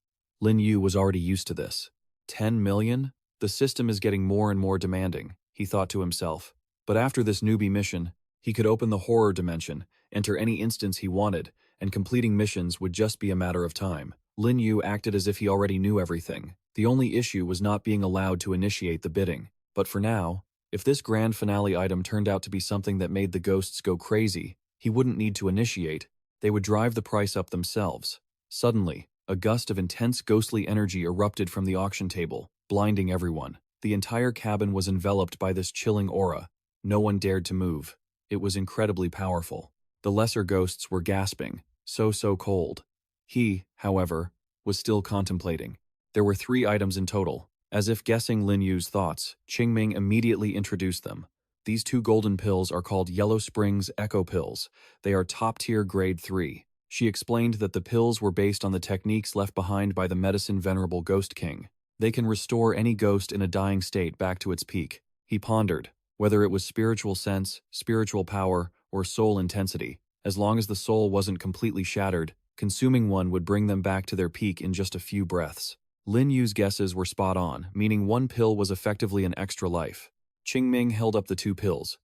S1: Lin Yu was already used to this. 10,000,000? The system is getting more and more demanding, he thought to himself. But after this newbie mission, he could open the horror dimension, enter any instance he wanted, and completing missions would just be a matter of time. Lin Yu acted as if he already knew everything. The only issue was not being allowed to initiate the bidding. But for now, if this grand finale item turned out to be something that made the ghosts go crazy, he wouldn't need to initiate. They would drive the price up themselves. Suddenly, A gust of intense ghostly energy erupted from the auction table, blinding everyone. The entire cabin was enveloped by this chilling aura. No one dared to move. It was incredibly powerful. The lesser ghosts were gasping, so cold. He, however, was still contemplating. There were 3 items in total. As if guessing Lin Yu's thoughts, Qingming immediately introduced them. These 2 golden pills are called Yellow Springs Echo Pills. They are top-tier grade 3. She explained that the pills were based on the techniques left behind by the medicine Venerable Ghost King. They can restore any ghost in a dying state back to its peak. He pondered, whether it was spiritual sense, spiritual power, or soul intensity. As long as the soul wasn't completely shattered, consuming one would bring them back to their peak in just a few breaths. Lin Yu's guesses were spot on, meaning one pill was effectively an extra life. Qingming held up the 2 pills.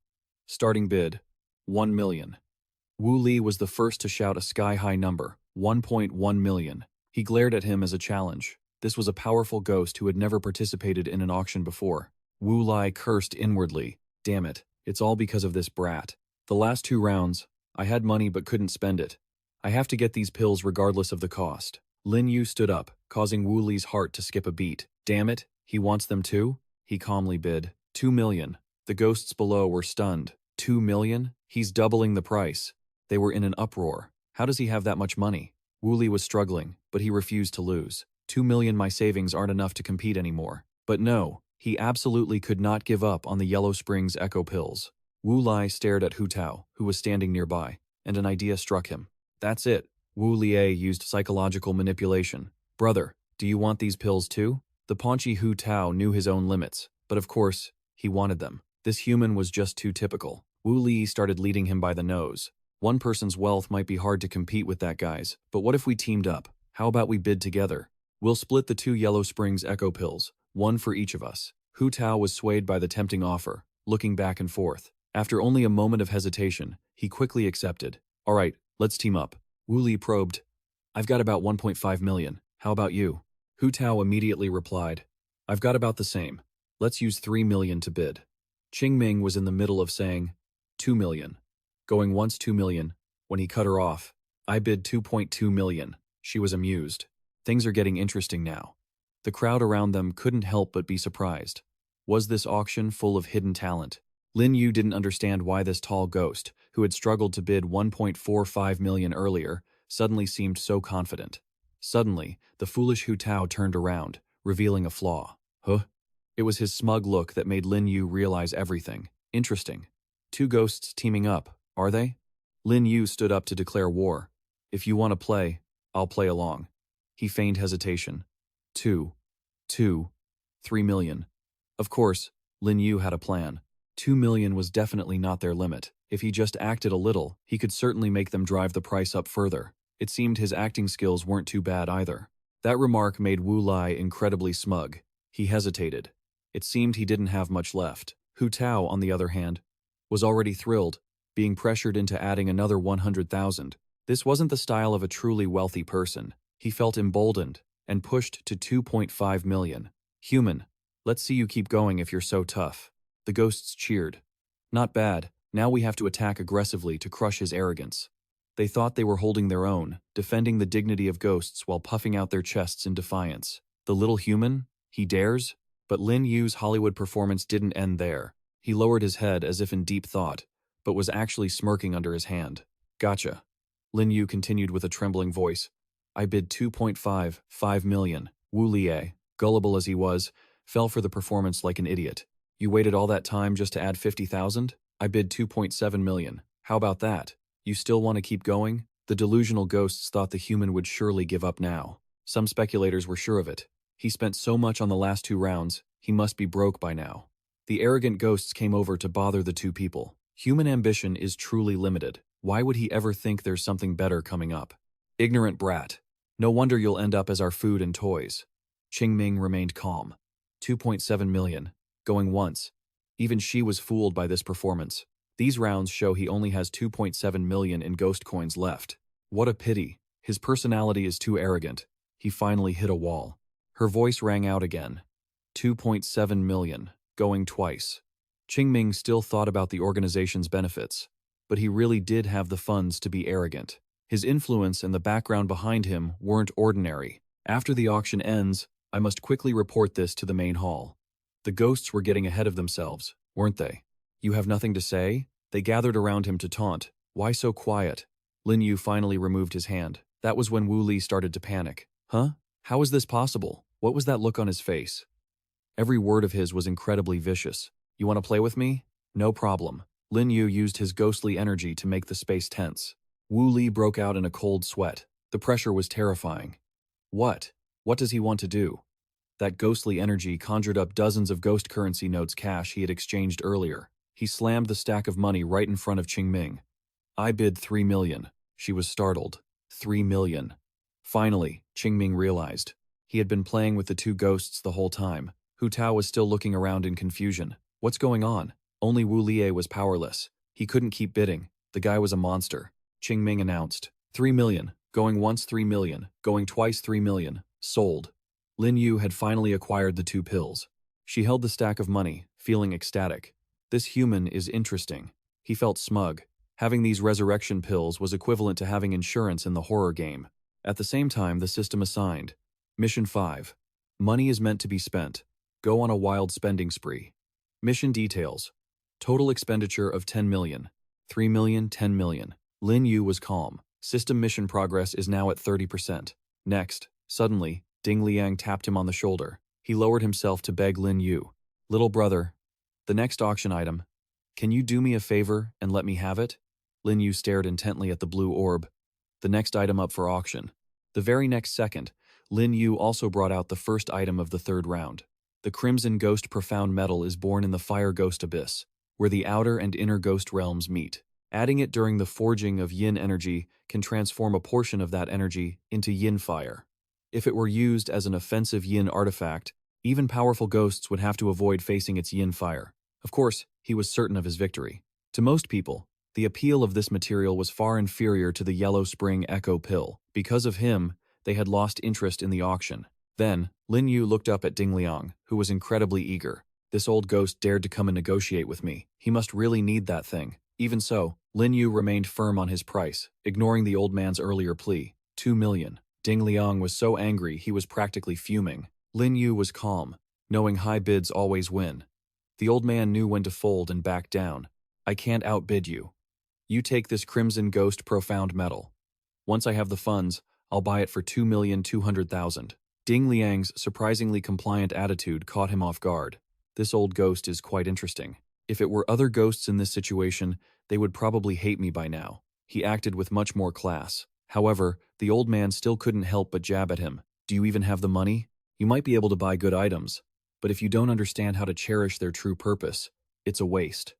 S1: Starting bid, 1 million. Wu Li was the first to shout a sky-high number, 1.1 million. He glared at him as a challenge. This was a powerful ghost who had never participated in an auction before. Wu Li cursed inwardly. Damn it, it's all because of this brat. The last 2 rounds, I had money but couldn't spend it. I have to get these pills regardless of the cost. Lin Yu stood up, causing Wu Li's heart to skip a beat. Damn it, he wants them too? He calmly bid. 2 million. The ghosts below were stunned. 2 million? He's doubling the price. They were in an uproar. How does he have that much money? Wu Li was struggling, but he refused to lose. 2 million my savings aren't enough to compete anymore. But no, he absolutely could not give up on the Yellow Springs Echo Pills. Wu Li stared at Hu Tao, who was standing nearby, and an idea struck him. That's it. Wu Lie used psychological manipulation. Brother, do you want these pills too? The paunchy Hu Tao knew his own limits, but of course, he wanted them. This human was just too typical. Wu Li started leading him by the nose. One person's wealth might be hard to compete with that guy's, but what if we teamed up? How about we bid together? We'll split the 2 Yellow Springs Echo Pills, 1 for each of us. Hu Tao was swayed by the tempting offer, looking back and forth. After only a moment of hesitation, he quickly accepted. All right, let's team up. Wu Li probed. I've got about 1.5 million. How about you? Hu Tao immediately replied. I've got about the same. Let's use 3 million to bid. Qingming was in the middle of saying 2 million. Going once 2 million, when he cut her off. I bid 2.2 million. She was amused. Things are getting interesting now. The crowd around them couldn't help but be surprised. Was this auction full of hidden talent? Lin Yu didn't understand why this tall ghost, who had struggled to bid 1.45 million earlier, suddenly seemed so confident. Suddenly, the foolish Hu Tao turned around, revealing a flaw. Huh? It was his smug look that made Lin Yu realize everything. Interesting. 2 ghosts teaming up, are they? Lin Yu stood up to declare war. If you want to play, I'll play along. He feigned hesitation. 3 million. Of course, Lin Yu had a plan. 2 million was definitely not their limit. If he just acted a little, he could certainly make them drive the price up further. It seemed his acting skills weren't too bad either. That remark made Wu Li incredibly smug. He hesitated. It seemed he didn't have much left. Hu Tao, on the other hand, was already thrilled, being pressured into adding another 100,000. This wasn't the style of a truly wealthy person. He felt emboldened and pushed to 2.5 million. Human, let's see you keep going if you're so tough. The ghosts cheered. Not bad. Now we have to attack aggressively to crush his arrogance. They thought they were holding their own, defending the dignity of ghosts while puffing out their chests in defiance. The little human? He dares? But Lin Yu's Hollywood performance didn't end there. He lowered his head as if in deep thought, but was actually smirking under his hand. Gotcha. Lin Yu continued with a trembling voice. I bid 2.5 million. Wu Lie, gullible as he was, fell for the performance like an idiot. You waited all that time just to add 50,000? I bid 2.7 million. How about that? You still want to keep going? The delusional ghosts thought the human would surely give up now. Some speculators were sure of it. He spent so much on the last 2 rounds, he must be broke by now. The arrogant ghosts came over to bother the 2 people. Human ambition is truly limited. Why would he ever think there's something better coming up? Ignorant brat. No wonder you'll end up as our food and toys. Qingming remained calm. 2.7 million. Going once. Even she was fooled by this performance. These rounds show he only has 2.7 million in ghost coins left. What a pity. His personality is too arrogant. He finally hit a wall. Her voice rang out again. 2.7 million. Going twice. Qingming still thought about the organization's benefits, but he really did have the funds to be arrogant. His influence and the background behind him weren't ordinary. After the auction ends, I must quickly report this to the main hall. The ghosts were getting ahead of themselves, weren't they? You have nothing to say? They gathered around him to taunt. Why so quiet? Lin Yu finally removed his hand. That was when Wu Li started to panic. Huh? How is this possible? What was that look on his face? Every word of his was incredibly vicious. You want to play with me? No problem. Lin Yu used his ghostly energy to make the space tense. Wu Li broke out in a cold sweat. The pressure was terrifying. What? What does he want to do? That ghostly energy conjured up dozens of ghost currency notes cash he had exchanged earlier. He slammed the stack of money right in front of Qingming. I bid 3 million. She was startled. 3 million. Finally, Qingming realized. He had been playing with the two ghosts the whole time. Hu Tao was still looking around in confusion. What's going on? Only Wu Lie was powerless. He couldn't keep bidding. The guy was a monster. Qingming announced. 3 million. Going once 3 million. Going twice 3 million. Sold. Lin Yu had finally acquired the two pills. She held the stack of money, feeling ecstatic. This human is interesting. He felt smug. Having these resurrection pills was equivalent to having insurance in the horror game. At the same time, the system assigned. Mission 5. Money is meant to be spent. Go on a wild spending spree. Mission details. Total expenditure of 10 million. 3 million, 10 million. Lin Yu was calm. System mission progress is now at 30%. Next, suddenly, Ding Liang tapped him on the shoulder. He lowered himself to beg Lin Yu. Little brother, the next auction item. Can you do me a favor and let me have it? Lin Yu stared intently at the blue orb. The next item up for auction. The very next second, Lin Yu also brought out the first item of the third round. The Crimson Ghost Profound Metal is born in the Fire Ghost Abyss, where the outer and inner ghost realms meet. Adding it during the forging of yin energy can transform a portion of that energy into yin fire. If it were used as an offensive yin artifact, even powerful ghosts would have to avoid facing its yin fire. Of course, he was certain of his victory. To most people, the appeal of this material was far inferior to the Yellow Spring Echo Pill. Because of him, they had lost interest in the auction. Then, Lin Yu looked up at Ding Liang, who was incredibly eager. This old ghost dared to come and negotiate with me. He must really need that thing. Even so, Lin Yu remained firm on his price, ignoring the old man's earlier plea. 2 million. Ding Liang was so angry he was practically fuming. Lin Yu was calm, knowing high bids always win. The old man knew when to fold and back down. I can't outbid you. You take this Crimson Ghost Profound Metal. Once I have the funds, I'll buy it for 2,200,000. Ding Liang's surprisingly compliant attitude caught him off guard. This old ghost is quite interesting. If it were other ghosts in this situation, they would probably hate me by now. He acted with much more class. However, the old man still couldn't help but jab at him. Do you even have the money? You might be able to buy good items, but if you don't understand how to cherish their true purpose, it's a waste.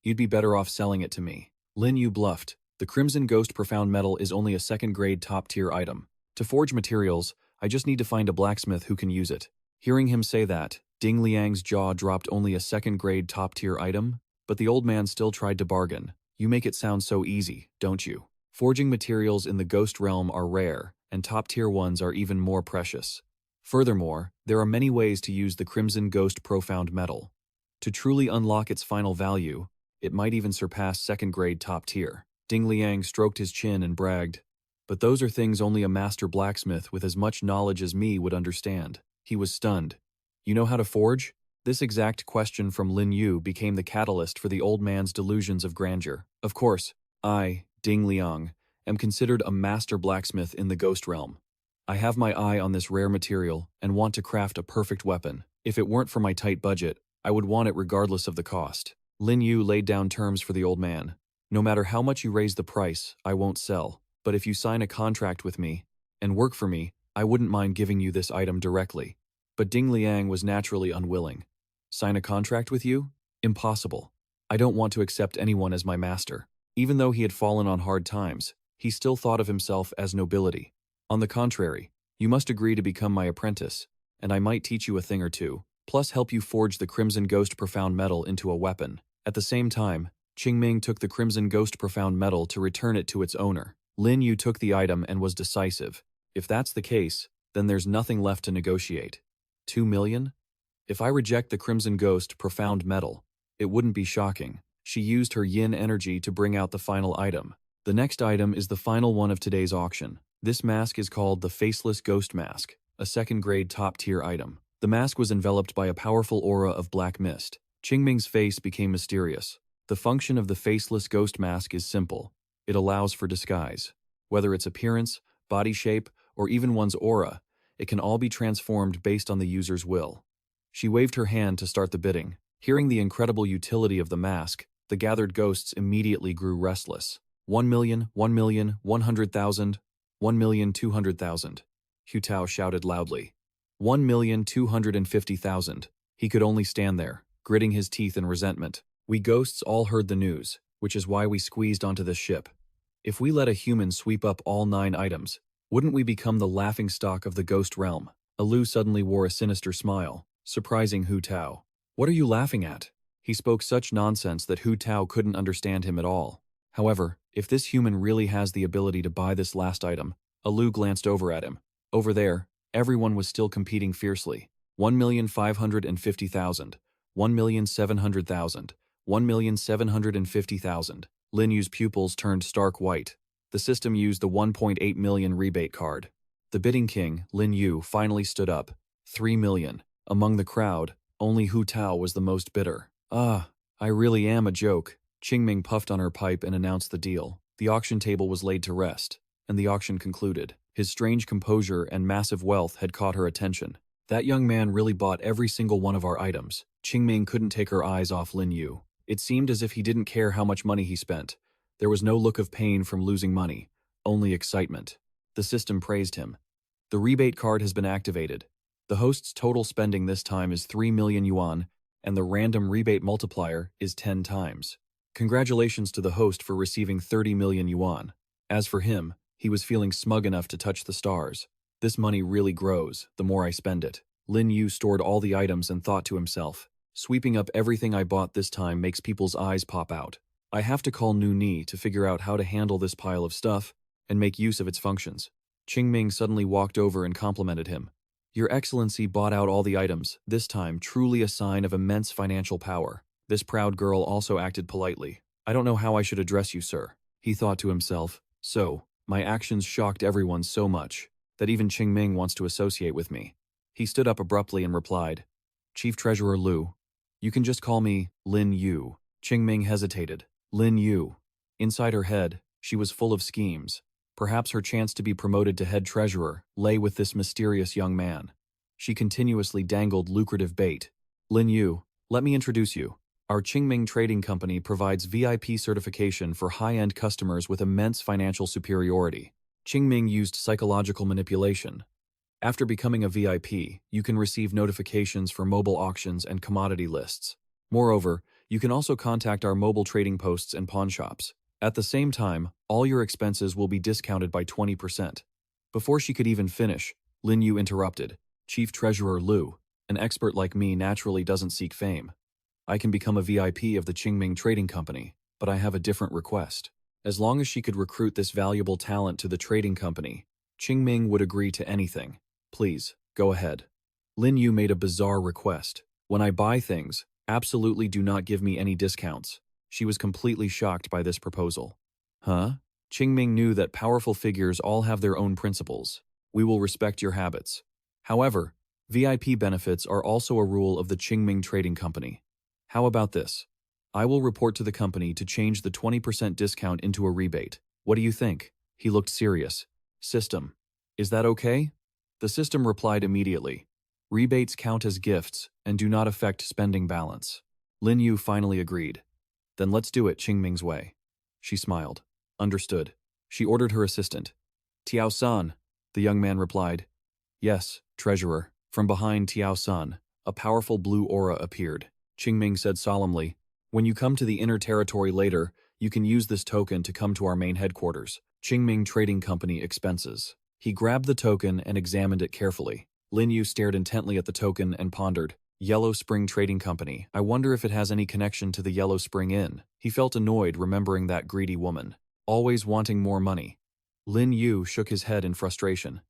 S1: You'd be better off selling it to me. Lin Yu bluffed. The Crimson Ghost Profound Metal is only a second-grade top-tier item. To forge materials, I just need to find a blacksmith who can use it. Hearing him say that, Ding Liang's jaw dropped. Only a second-grade top-tier item? But the old man still tried to bargain. You make it sound so easy, don't you? Forging materials in the ghost realm are rare, and top-tier ones are even more precious. Furthermore, there are many ways to use the Crimson Ghost Profound Metal. To truly unlock its final value, it might even surpass second-grade top-tier. Ding Liang stroked his chin and bragged. But those are things only a master blacksmith with as much knowledge as me would understand. He was stunned. You know how to forge? This exact question from Lin Yu became the catalyst for the old man's delusions of grandeur. Of course, I, Ding Liang, am considered a master blacksmith in the ghost realm. I have my eye on this rare material and want to craft a perfect weapon. If it weren't for my tight budget, I would want it regardless of the cost. Lin Yu laid down terms for the old man. No matter how much you raise the price, I won't sell. But if you sign a contract with me and work for me, I wouldn't mind giving you this item directly. But Ding Liang was naturally unwilling. Sign a contract with you? Impossible. I don't want to accept anyone as my master. Even though he had fallen on hard times, he still thought of himself as nobility. On the contrary, you must agree to become my apprentice, and I might teach you a thing or two, plus help you forge the Crimson Ghost Profound Metal into a weapon. At the same time, Qingming took the Crimson Ghost Profound Metal to return it to its owner. Lin Yu took the item and was decisive. If that's the case, then there's nothing left to negotiate. 2 million? If I reject the Crimson Ghost Profound Metal, it wouldn't be shocking. She used her yin energy to bring out the final item. The next item is the final one of today's auction. This mask is called the Faceless Ghost Mask, a second-grade top-tier item. The mask was enveloped by a powerful aura of black mist. Qingming's face became mysterious. The function of the Faceless Ghost Mask is simple. It allows for disguise. Whether it's appearance, body shape, or even one's aura, it can all be transformed based on the user's will. She waved her hand to start the bidding. Hearing the incredible utility of the mask, the gathered ghosts immediately grew restless. 1,000,000, 1,000,000, 100,000, 1,200,000. Hu Tao shouted loudly. 1,250,000. He could only stand there, gritting his teeth in resentment. We ghosts all heard the news, which is why we squeezed onto this ship. If we let a human sweep up all 9 items, wouldn't we become the laughingstock of the ghost realm? Alu suddenly wore a sinister smile, surprising Hu Tao. What are you laughing at? He spoke such nonsense that Hu Tao couldn't understand him at all. However, if this human really has the ability to buy this last item, Alu glanced over at him. Over there, everyone was still competing fiercely. 1,550,000, 1,700,000, 1,750,000. Lin Yu's pupils turned stark white. The system used the 1.8 million rebate card. The bidding king, Lin Yu, finally stood up. 3 million. Among the crowd, only Hu Tao was the most bitter. Ah, I really am a joke. Qingming puffed on her pipe and announced the deal. The auction table was laid to rest, and the auction concluded. His strange composure and massive wealth had caught her attention. That young man really bought every single one of our items. Qingming couldn't take her eyes off Lin Yu. It seemed as if he didn't care how much money he spent. There was no look of pain from losing money, only excitement. The system praised him. The rebate card has been activated. The host's total spending this time is 3 million yuan, and the random rebate multiplier is 10 times. Congratulations to the host for receiving 30 million yuan. As for him, he was feeling smug enough to touch the stars. This money really grows, the more I spend it. Lin Yu stored all the items and thought to himself, sweeping up everything I bought this time makes people's eyes pop out. I have to call Nu Ni to figure out how to handle this pile of stuff and make use of its functions. Qingming suddenly walked over and complimented him. Your Excellency bought out all the items, this time truly a sign of immense financial power. This proud girl also acted politely. I don't know how I should address you, sir. He thought to himself. So, my actions shocked everyone so much that even Qingming wants to associate with me. He stood up abruptly and replied, Chief Treasurer Lu, you can just call me Lin Yu. Qingming hesitated. Lin Yu. Inside her head, she was full of schemes. Perhaps her chance to be promoted to head treasurer lay with this mysterious young man. She continuously dangled lucrative bait. Lin Yu, let me introduce you. Our Qingming Trading Company provides VIP certification for high-end customers with immense financial superiority. Qingming used psychological manipulation. After becoming a VIP, you can receive notifications for mobile auctions and commodity lists. Moreover, you can also contact our mobile trading posts and pawn shops. At the same time, all your expenses will be discounted by 20%. Before she could even finish, Lin Yu interrupted. Chief Treasurer Lu, an expert like me naturally doesn't seek fame. I can become a VIP of the Qingming Trading Company, but I have a different request. As long as she could recruit this valuable talent to the trading company, Qingming would agree to anything. Please, go ahead. Lin Yu made a bizarre request. When I buy things, absolutely do not give me any discounts. She was completely shocked by this proposal. Huh? Qingming knew that powerful figures all have their own principles. We will respect your habits. However, VIP benefits are also a rule of the Qingming Trading Company. How about this? I will report to the company to change the 20% discount into a rebate. What do you think? He looked serious. System. Is that okay? The system replied immediately. Rebates count as gifts and do not affect spending balance. Lin Yu finally agreed. Then let's do it Qingming's way. She smiled. Understood. She ordered her assistant. Tiao-san, the young man replied. Yes, treasurer. From behind Tiao-san, a powerful blue aura appeared. Qingming said solemnly, when you come to the inner territory later, you can use this token to come to our main headquarters, Qingming Trading Company expenses. He grabbed the token and examined it carefully. Lin Yu stared intently at the token and pondered, Yellow Spring Trading Company. I wonder if it has any connection to the Yellow Spring Inn. He felt annoyed remembering that greedy woman, always wanting more money. Lin Yu shook his head in frustration.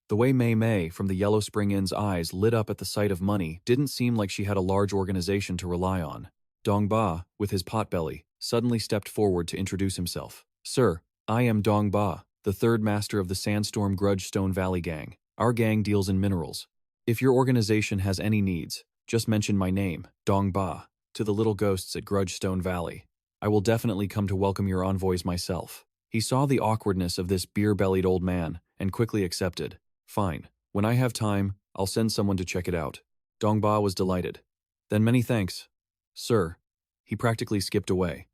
S1: The way Mei Mei from the Yellow Spring Inn's eyes lit up at the sight of money didn't seem like she had a large organization to rely on. Dongba, with his potbelly, suddenly stepped forward to introduce himself. Sir, I am Dong Ba, the third master of the Sandstorm Grudgestone Valley Gang. Our gang deals in minerals. If your organization has any needs, just mention my name, Dong Ba, to the little ghosts at Grudgestone Valley. I will definitely come to welcome your envoys myself. He saw the awkwardness of this beer-bellied old man and quickly accepted. Fine. When I have time, I'll send someone to check it out. Dong Ba was delighted. Then many thanks. Sir. He practically skipped away.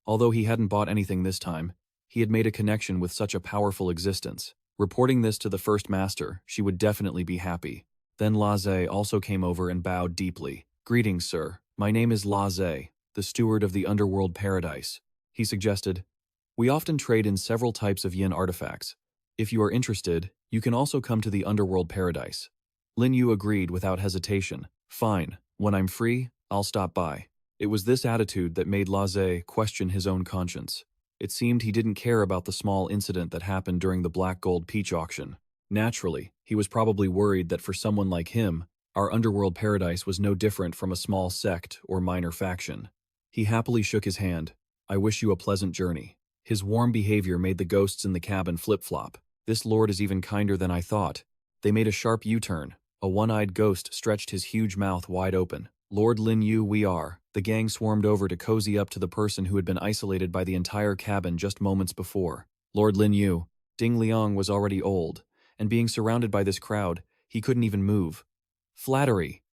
S1: Although he hadn't bought anything this time, he had made a connection with such a powerful existence. Reporting this to the first master, she would definitely be happy. Then Laze also came over and bowed deeply. Greetings, sir. My name is Laze, the steward of the Underworld Paradise. He suggested, we often trade in several types of yin artifacts. If you are interested, you can also come to the Underworld Paradise. Lin Yu agreed without hesitation. Fine, when I'm free, I'll stop by. It was this attitude that made Laze question his own conscience. It seemed he didn't care about the small incident that happened during the Black Gold Peach auction. Naturally, he was probably worried that for someone like him, our Underworld Paradise was no different from a small sect or minor faction. He happily shook his hand. I wish you a pleasant journey. His warm behavior made the ghosts in the cabin flip-flop. This lord is even kinder than I thought. They made a sharp U-turn. A one-eyed ghost stretched his huge mouth wide open. Lord Lin Yu, we are. The gang swarmed over to cozy up to the person who had been isolated by the entire cabin just moments before. Lord Lin Yu. Ding Liang was already old, and being surrounded by this crowd, he couldn't even move. Flattery.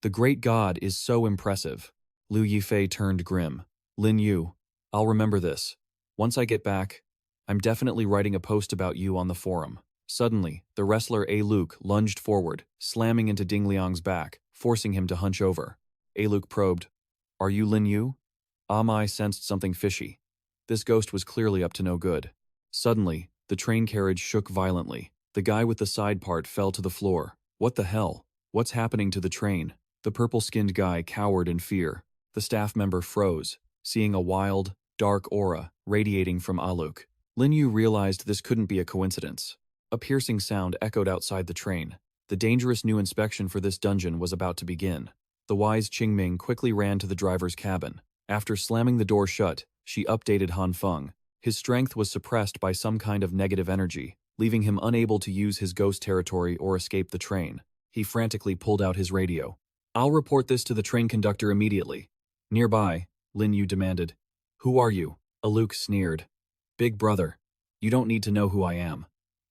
S1: The great god is so impressive. Liu Yifei turned grim. Lin Yu. I'll remember this. Once I get back, I'm definitely writing a post about you on the forum. Suddenly, the wrestler A. Luke lunged forward, slamming into Ding Liang's back, forcing him to hunch over. A. Luke probed. Are you Lin Yu? Amai sensed something fishy. This ghost was clearly up to no good. Suddenly, the train carriage shook violently. The guy with the side part fell to the floor. What the hell? What's happening to the train? The purple-skinned guy cowered in fear. The staff member froze, seeing a wild, dark aura radiating from Aluk. Lin Yu realized this couldn't be a coincidence. A piercing sound echoed outside the train. The dangerous new inspection for this dungeon was about to begin. The wise Qingming quickly ran to the driver's cabin. After slamming the door shut, she updated Han Feng. His strength was suppressed by some kind of negative energy, leaving him unable to use his ghost territory or escape the train. He frantically pulled out his radio. I'll report this to the train conductor immediately. Nearby, Lin Yu demanded. Who are you? Aluk sneered. Big brother. You don't need to know who I am.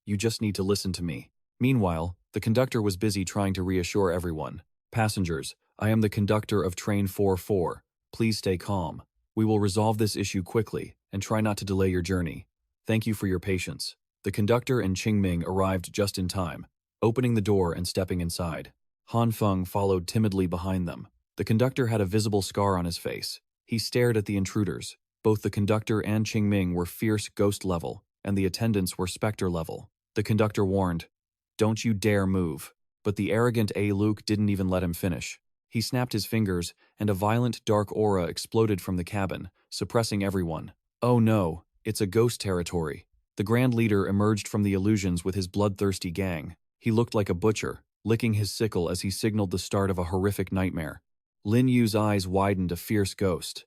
S1: You just need to listen to me. Meanwhile, the conductor was busy trying to reassure everyone. Passengers, I am the conductor of Train 44. Please stay calm. We will resolve this issue quickly and try not to delay your journey. Thank you for your patience. The conductor and Qingming arrived just in time, opening the door and stepping inside. Han Feng followed timidly behind them. The conductor had a visible scar on his face. He stared at the intruders. Both the conductor and Qingming were fierce ghost level, and the attendants were specter level. The conductor warned, "Don't you dare move." But the arrogant A. Luke didn't even let him finish. He snapped his fingers, and a violent dark aura exploded from the cabin, suppressing everyone. Oh no, it's a ghost territory. The Grand Leader emerged from the illusions with his bloodthirsty gang. He looked like a butcher, licking his sickle as he signaled the start of a horrific nightmare. Lin Yu's eyes widened a fierce ghost.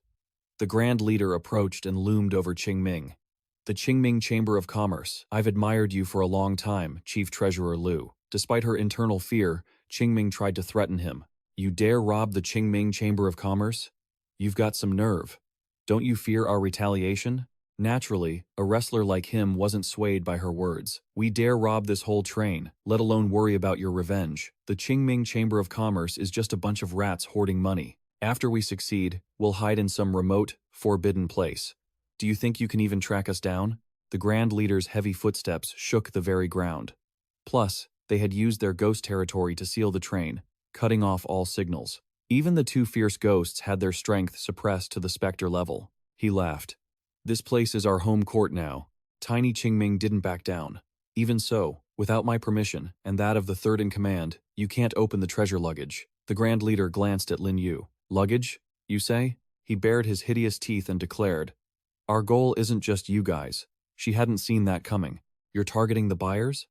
S1: The Grand Leader approached and loomed over Qingming. The Qingming Chamber of Commerce. I've admired you for a long time, Chief Treasurer Liu. Despite her internal fear, Qingming tried to threaten him. You dare rob the Qingming Chamber of Commerce? You've got some nerve. Don't you fear our retaliation? Naturally, a wrestler like him wasn't swayed by her words. We dare rob this whole train, let alone worry about your revenge. The Qingming Chamber of Commerce is just a bunch of rats hoarding money. After we succeed, we'll hide in some remote, forbidden place. Do you think you can even track us down? The Grand Leader's heavy footsteps shook the very ground. Plus, they had used their ghost territory to seal the train, cutting off all signals. Even the two fierce ghosts had their strength suppressed to the specter level. He laughed. This place is our home court now. Tiny Qingming didn't back down. Even so, without my permission, and that of the third in command, you can't open the treasure luggage. The Grand Leader glanced at Lin Yu. Luggage, you say? He bared his hideous teeth and declared, Our goal isn't just you guys. She hadn't seen that coming. You're targeting the buyers?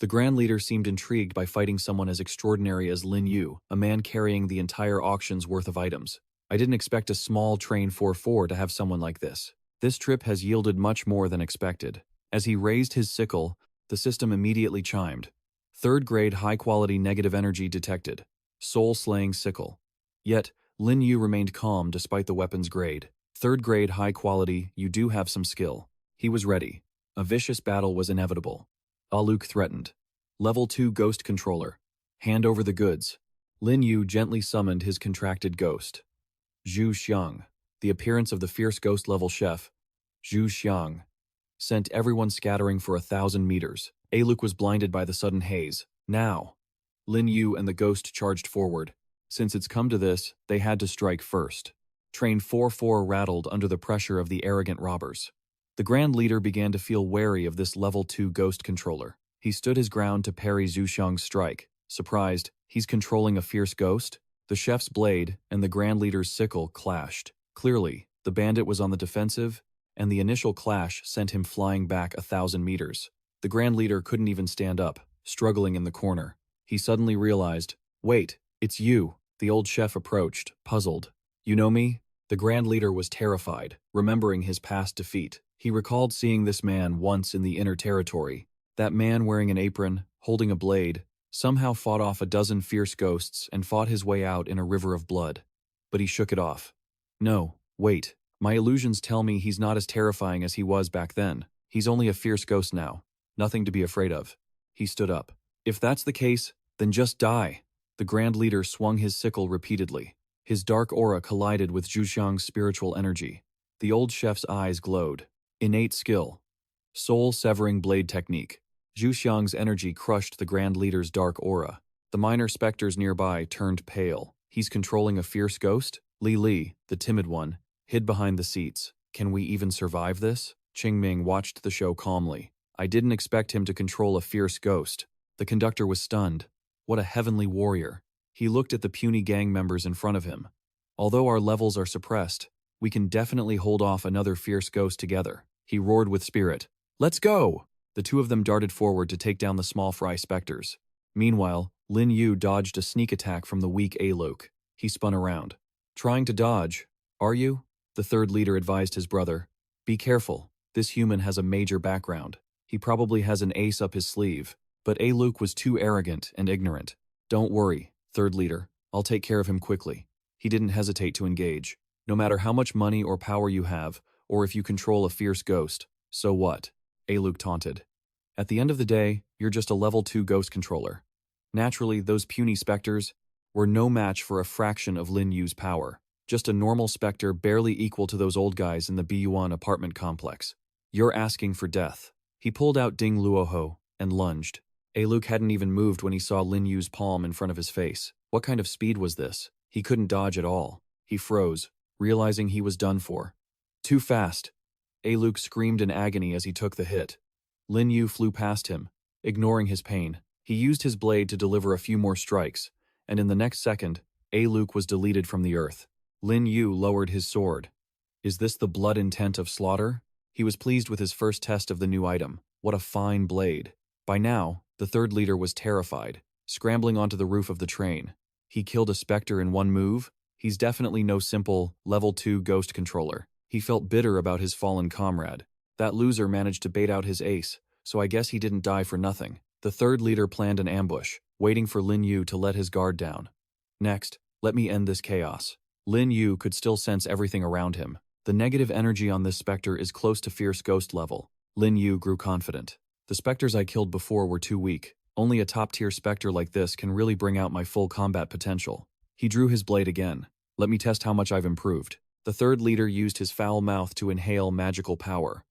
S1: The Grand Leader seemed intrigued by fighting someone as extraordinary as Lin Yu, a man carrying the entire auction's worth of items. I didn't expect a small Train 44 to have someone like this. This trip has yielded much more than expected. As he raised his sickle, the system immediately chimed. Third-grade high-quality negative energy detected. Soul-slaying sickle. Yet, Lin Yu remained calm despite the weapon's grade. Third-grade high-quality, you do have some skill. He was ready. A vicious battle was inevitable. Aluk threatened. Level 2 Ghost Controller. Hand over the goods. Lin Yu gently summoned his contracted ghost. Zhu Xiang. The appearance of the fierce ghost-level chef, Zhu Xiang, sent everyone scattering for 1,000 meters. Aluk was blinded by the sudden haze. Now! Lin Yu and the ghost charged forward. Since it's come to this, they had to strike first. Train 4-4 rattled under the pressure of the arrogant robbers. The Grand Leader began to feel wary of this level 2 ghost controller. He stood his ground to parry Zhu Xiang's strike. Surprised, he's controlling a fierce ghost? The chef's blade and the Grand Leader's sickle clashed. Clearly, the bandit was on the defensive, and the initial clash sent him flying back 1,000 meters. The Grand Leader couldn't even stand up, struggling in the corner. He suddenly realized, wait, it's you. The old chef approached, puzzled. You know me? The Grand Leader was terrified, remembering his past defeat. He recalled seeing this man once in the inner territory. That man wearing an apron, holding a blade, somehow fought off a dozen fierce ghosts and fought his way out in a river of blood. But he shook it off. No, wait. My illusions tell me he's not as terrifying as he was back then. He's only a fierce ghost now. Nothing to be afraid of. He stood up. If that's the case, then just die. The Grand Leader swung his sickle repeatedly. His dark aura collided with Zhu Xiang's spiritual energy. The old chef's eyes glowed. Innate skill. Soul-severing blade technique. Zhu Xiang's energy crushed the Grand Leader's dark aura. The minor specters nearby turned pale. He's controlling a fierce ghost? Li, the timid one, hid behind the seats. Can we even survive this? Qingming watched the show calmly. I didn't expect him to control a fierce ghost. The conductor was stunned. What a heavenly warrior. He looked at the puny gang members in front of him. Although our levels are suppressed, we can definitely hold off another fierce ghost together. He roared with spirit. Let's go! The two of them darted forward to take down the small fry specters. Meanwhile, Lin Yu dodged a sneak attack from the weak Aluk. He spun around. Trying to dodge, are you? The third leader advised his brother. Be careful, this human has a major background. He probably has an ace up his sleeve. But Aluk was too arrogant and ignorant. Don't worry, third leader, I'll take care of him quickly. He didn't hesitate to engage. No matter how much money or power you have, or if you control a fierce ghost, so what? Aluk taunted. At the end of the day, you're just a level 2 ghost controller. Naturally, those puny specters were no match for a fraction of Lin Yu's power. Just a normal specter barely equal to those old guys in the B1 apartment complex. You're asking for death. He pulled out Ding Luoho and lunged. Aluk hadn't even moved when he saw Lin Yu's palm in front of his face. What kind of speed was this? He couldn't dodge at all. He froze, realizing he was done for. Too fast. Aluk screamed in agony as he took the hit. Lin Yu flew past him, ignoring his pain. He used his blade to deliver a few more strikes, and in the next second, Aluk was deleted from the earth. Lin Yu lowered his sword. Is this the blood intent of slaughter? He was pleased with his first test of the new item. What a fine blade. By now, the third leader was terrified, scrambling onto the roof of the train. He killed a specter in one move? He's definitely no simple, level 2 ghost controller. He felt bitter about his fallen comrade. That loser managed to bait out his ace, so I guess he didn't die for nothing. The third leader planned an ambush, waiting for Lin Yu to let his guard down. Next, let me end this chaos. Lin Yu could still sense everything around him. The negative energy on this specter is close to fierce ghost level. Lin Yu grew confident. The specters I killed before were too weak. Only a top-tier specter like this can really bring out my full combat potential. He drew his blade again. Let me test how much I've improved. The third leader used his foul mouth to inhale magical power.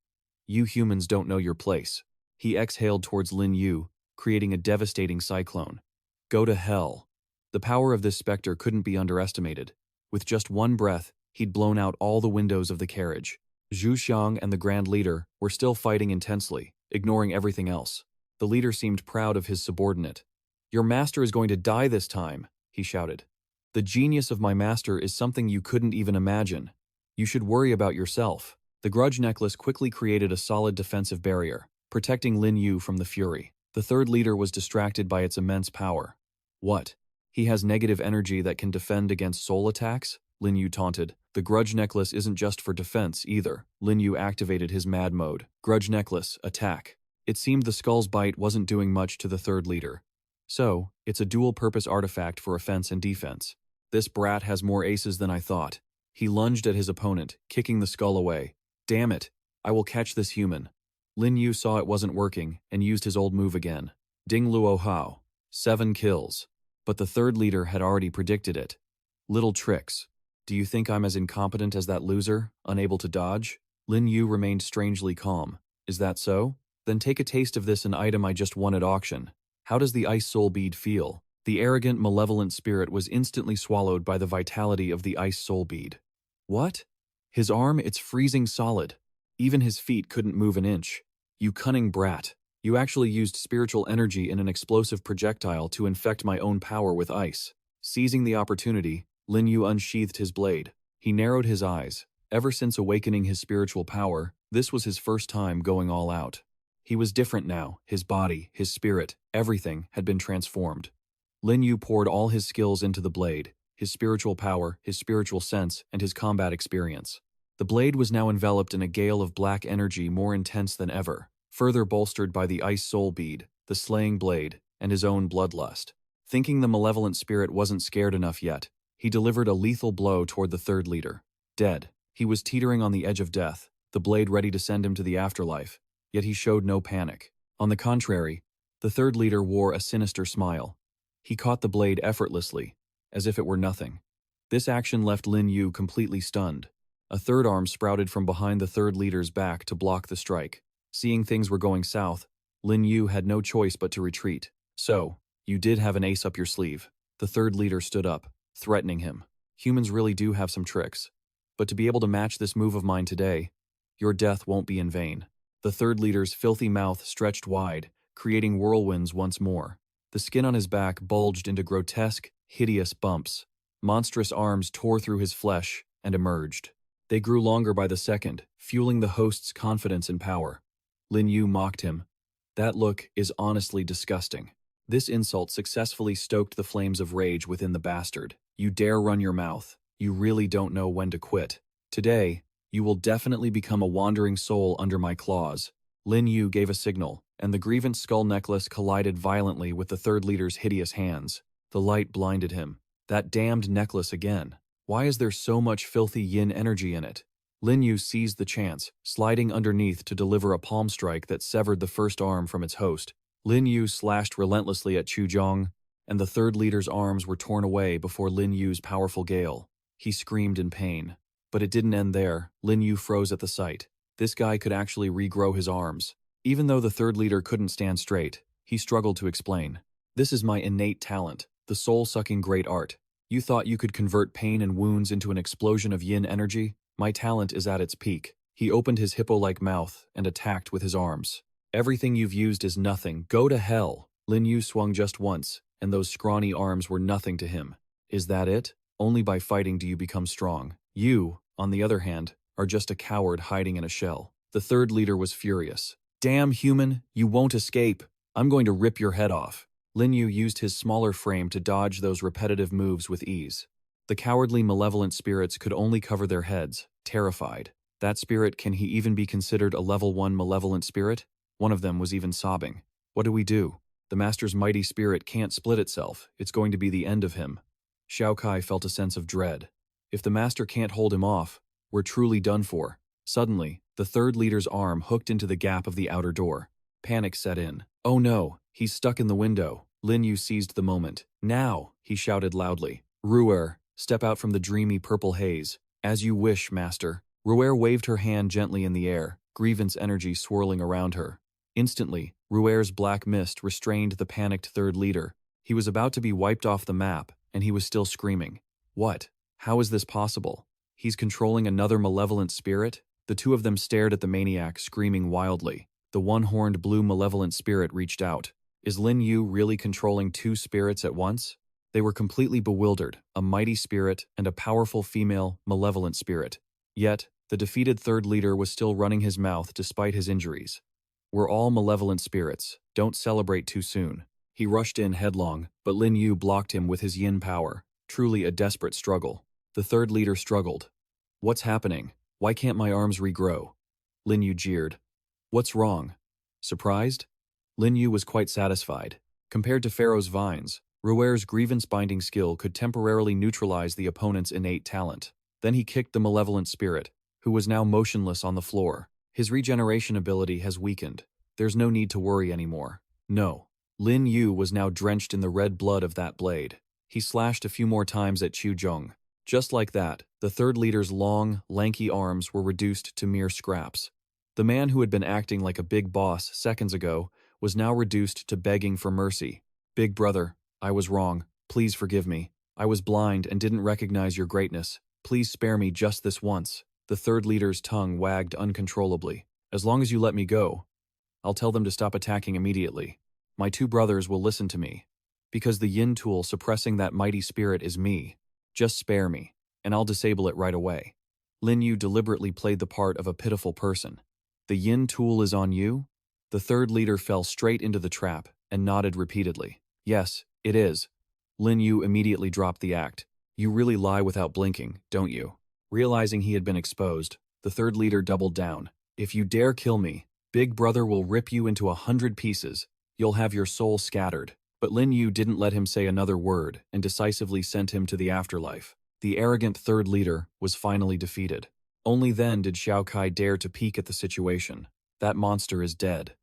S1: You humans don't know your place. He exhaled towards Lin Yu, creating a devastating cyclone. Go to hell. The power of this specter couldn't be underestimated. With just one breath, he'd blown out all the windows of the carriage. Zhu Xiang and the Grand Leader were still fighting intensely, ignoring everything else. The leader seemed proud of his subordinate. Your master is going to die this time, he shouted. The genius of my master is something you couldn't even imagine. You should worry about yourself. The grudge necklace quickly created a solid defensive barrier, protecting Lin Yu from the fury. The third leader was distracted by its immense power. What? He has negative energy that can defend against soul attacks? Lin Yu taunted. The grudge necklace isn't just for defense either. Lin Yu activated his mad mode. Grudge necklace, attack. It seemed the skull's bite wasn't doing much to the third leader. So, it's a dual-purpose artifact for offense and defense. This brat has more aces than I thought. He lunged at his opponent, kicking the skull away. Damn it, I will catch this human. Lin Yu saw it wasn't working and used his old move again. Ding Luo Hao. 7 kills. But the third leader had already predicted it. Little tricks. Do you think I'm as incompetent as that loser, unable to dodge? Lin Yu remained strangely calm. Is that so? Then take a taste of this an item I just won at auction. How does the ice soul bead feel? The arrogant, malevolent spirit was instantly swallowed by the vitality of the ice soul bead. What? His arm, it's freezing solid. Even his feet couldn't move an inch. You cunning brat. You actually used spiritual energy in an explosive projectile to infect my own power with ice. Seizing the opportunity, Lin Yu unsheathed his blade. He narrowed his eyes. Ever since awakening his spiritual power, this was his first time going all out. He was different now. His body, his spirit, everything had been transformed. Lin Yu poured all his skills into the blade, his spiritual power, his spiritual sense, and his combat experience. The blade was now enveloped in a gale of black energy more intense than ever, further bolstered by the ice soul bead, the slaying blade, and his own bloodlust. Thinking the malevolent spirit wasn't scared enough yet, he delivered a lethal blow toward the third leader. Dead. He was teetering on the edge of death, the blade ready to send him to the afterlife. Yet he showed no panic. On the contrary, the third leader wore a sinister smile. He caught the blade effortlessly, as if it were nothing. This action left Lin Yu completely stunned. A third arm sprouted from behind the third leader's back to block the strike. Seeing things were going south, Lin Yu had no choice but to retreat. So, you did have an ace up your sleeve. The third leader stood up, threatening him. Humans really do have some tricks. But to be able to match this move of mine today, your death won't be in vain. The third leader's filthy mouth stretched wide, creating whirlwinds once more. The skin on his back bulged into grotesque, hideous bumps. Monstrous arms tore through his flesh and emerged. They grew longer by the second, fueling the host's confidence and power. Lin Yu mocked him. That look is honestly disgusting. This insult successfully stoked the flames of rage within the bastard. You dare run your mouth. You really don't know when to quit. Today, you will definitely become a wandering soul under my claws. Lin Yu gave a signal, and the grievance skull necklace collided violently with the third leader's hideous hands. The light blinded him. That damned necklace again. Why is there so much filthy yin energy in it? Lin Yu seized the chance, sliding underneath to deliver a palm strike that severed the first arm from its host. Lin Yu slashed relentlessly at Chuzhong, and the third leader's arms were torn away before Lin Yu's powerful gale. He screamed in pain. But it didn't end there. Lin Yu froze at the sight. This guy could actually regrow his arms. Even though the third leader couldn't stand straight, he struggled to explain. This is my innate talent, the soul-sucking great art. You thought you could convert pain and wounds into an explosion of yin energy? My talent is at its peak. He opened his hippo-like mouth and attacked with his arms. Everything you've used is nothing. Go to hell. Lin Yu swung just once, and those scrawny arms were nothing to him. Is that it? Only by fighting do you become strong. You, on the other hand, are just a coward hiding in a shell. The third leader was furious. Damn human, you won't escape. I'm going to rip your head off. Lin Yu used his smaller frame to dodge those repetitive moves with ease. The cowardly malevolent spirits could only cover their heads, terrified. That spirit, can he even be considered a level 1 malevolent spirit? One of them was even sobbing. What do we do? The master's mighty spirit can't split itself. It's going to be the end of him. Xiao Kai felt a sense of dread. If the master can't hold him off, we're truly done for. Suddenly, the third leader's arm hooked into the gap of the outer door. Panic set in. Oh no, he's stuck in the window. Lin Yu seized the moment. Now, he shouted loudly. Ruer, step out from the dreamy purple haze. As you wish, master. Ruer waved her hand gently in the air, grievance energy swirling around her. Instantly, Ruer's black mist restrained the panicked third leader. He was about to be wiped off the map, and he was still screaming. What? How is this possible? He's controlling another malevolent spirit? The two of them stared at the maniac, screaming wildly. The one-horned blue malevolent spirit reached out. Is Lin Yu really controlling two spirits at once? They were completely bewildered, a mighty spirit and a powerful female, malevolent spirit. Yet, the defeated third leader was still running his mouth despite his injuries. We're all malevolent spirits. Don't celebrate too soon. He rushed in headlong, but Lin Yu blocked him with his yin power. Truly a desperate struggle. The third leader struggled. What's happening? Why can't my arms regrow? Lin Yu jeered. What's wrong? Surprised? Lin Yu was quite satisfied. Compared to Pharaoh's vines, Ruer's grievance-binding skill could temporarily neutralize the opponent's innate talent. Then he kicked the malevolent spirit, who was now motionless on the floor. His regeneration ability has weakened. There's no need to worry anymore. No. Lin Yu was now drenched in the red blood of that blade. He slashed a few more times at Chu Zhong. Just like that, the third leader's long, lanky arms were reduced to mere scraps. The man who had been acting like a big boss seconds ago was now reduced to begging for mercy. Big brother, I was wrong. Please forgive me. I was blind and didn't recognize your greatness. Please spare me just this once. The third leader's tongue wagged uncontrollably. As long as you let me go, I'll tell them to stop attacking immediately. My two brothers will listen to me. Because the yin tool suppressing that mighty spirit is me. Just spare me, and I'll disable it right away. Lin Yu deliberately played the part of a pitiful person. The yin tool is on you? The third leader fell straight into the trap and nodded repeatedly. Yes, it is. Lin Yu immediately dropped the act. You really lie without blinking, don't you? Realizing he had been exposed, the third leader doubled down. If you dare kill me, Big Brother will rip you into 100 pieces. You'll have your soul scattered. But Lin Yu didn't let him say another word and decisively sent him to the afterlife. The arrogant third leader was finally defeated. Only then did Xiao Kai dare to peek at the situation. That monster is dead.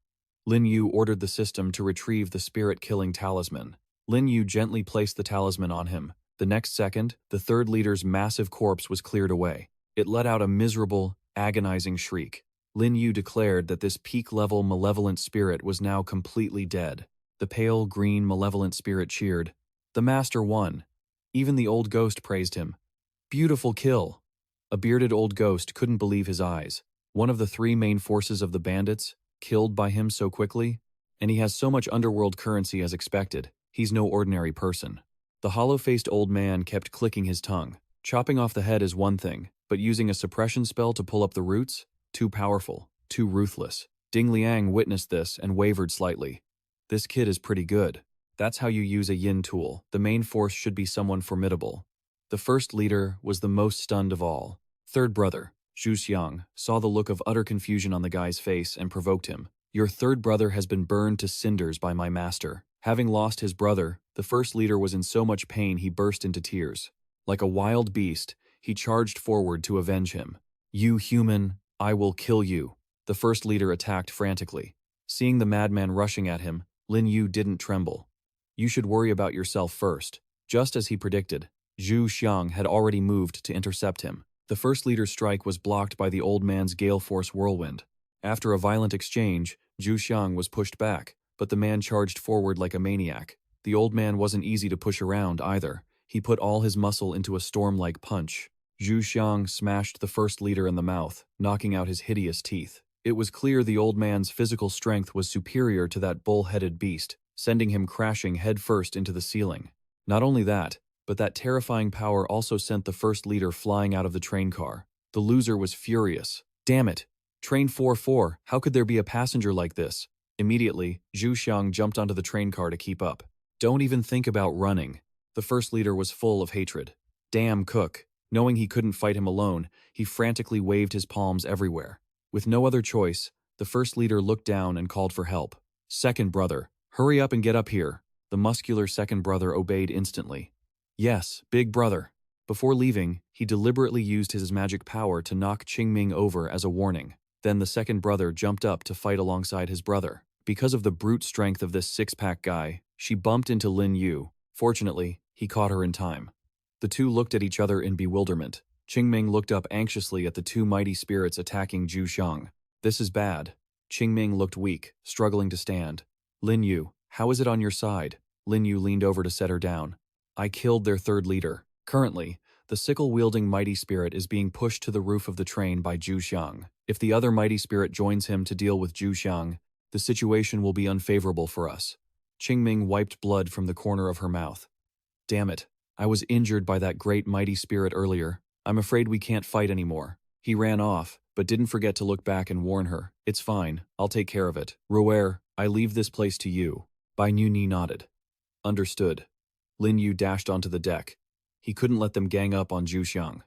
S1: Lin Yu ordered the system to retrieve the spirit-killing talisman. Lin Yu gently placed the talisman on him. The next second, the third leader's massive corpse was cleared away. It let out a miserable, agonizing shriek. Lin Yu declared that this peak-level malevolent spirit was now completely dead. The pale, green, malevolent spirit cheered. The master won. Even the old ghost praised him. Beautiful kill. A bearded old ghost couldn't believe his eyes. One of the three main forces of the bandits, killed by him so quickly? And he has so much underworld currency as expected. He's no ordinary person. The hollow-faced old man kept clicking his tongue. Chopping off the head is one thing, but using a suppression spell to pull up the roots? Too powerful, too ruthless. Ding Liang witnessed this and wavered slightly. This kid is pretty good. That's how you use a yin tool. The main force should be someone formidable. The first leader was the most stunned of all. Third brother, Zhu Xiang, saw the look of utter confusion on the guy's face and provoked him. Your third brother has been burned to cinders by my master. Having lost his brother, the first leader was in so much pain he burst into tears. Like a wild beast, he charged forward to avenge him. You human, I will kill you. The first leader attacked frantically. Seeing the madman rushing at him, Lin Yu didn't tremble. You should worry about yourself first. Just as he predicted, Zhu Xiang had already moved to intercept him. The first leader's strike was blocked by the old man's gale force whirlwind. After a violent exchange, Zhu Xiang was pushed back, but the man charged forward like a maniac. The old man wasn't easy to push around either. He put all his muscle into a storm-like punch. Zhu Xiang smashed the first leader in the mouth, knocking out his hideous teeth. It was clear the old man's physical strength was superior to that bull-headed beast, sending him crashing headfirst into the ceiling. Not only that, but that terrifying power also sent the first leader flying out of the train car. The loser was furious. Damn it! Train 4-4, how could there be a passenger like this? Immediately, Zhu Xiang jumped onto the train car to keep up. Don't even think about running. The first leader was full of hatred. Damn Cook. Knowing he couldn't fight him alone, he frantically waved his palms everywhere. With no other choice, the first leader looked down and called for help. Second brother, hurry up and get up here. The muscular second brother obeyed instantly. Yes, big brother. Before leaving, he deliberately used his magic power to knock Qingming over as a warning. Then the second brother jumped up to fight alongside his brother. Because of the brute strength of this six-pack guy, she bumped into Lin Yu. Fortunately, he caught her in time. The two looked at each other in bewilderment. Qingming looked up anxiously at the two mighty spirits attacking Zhu Xiang. This is bad. Qingming looked weak, struggling to stand. Lin Yu, how is it on your side? Lin Yu leaned over to set her down. I killed their third leader. Currently, the sickle-wielding mighty spirit is being pushed to the roof of the train by Zhu Xiang. If the other mighty spirit joins him to deal with Zhu Xiang, the situation will be unfavorable for us. Qingming wiped blood from the corner of her mouth. Damn it. I was injured by that great mighty spirit earlier. I'm afraid we can't fight anymore. He ran off, but didn't forget to look back and warn her. It's fine, I'll take care of it. Ruer, I leave this place to you. Bai Nuni nodded. Understood. Lin Yu dashed onto the deck. He couldn't let them gang up on Zhu Xiang.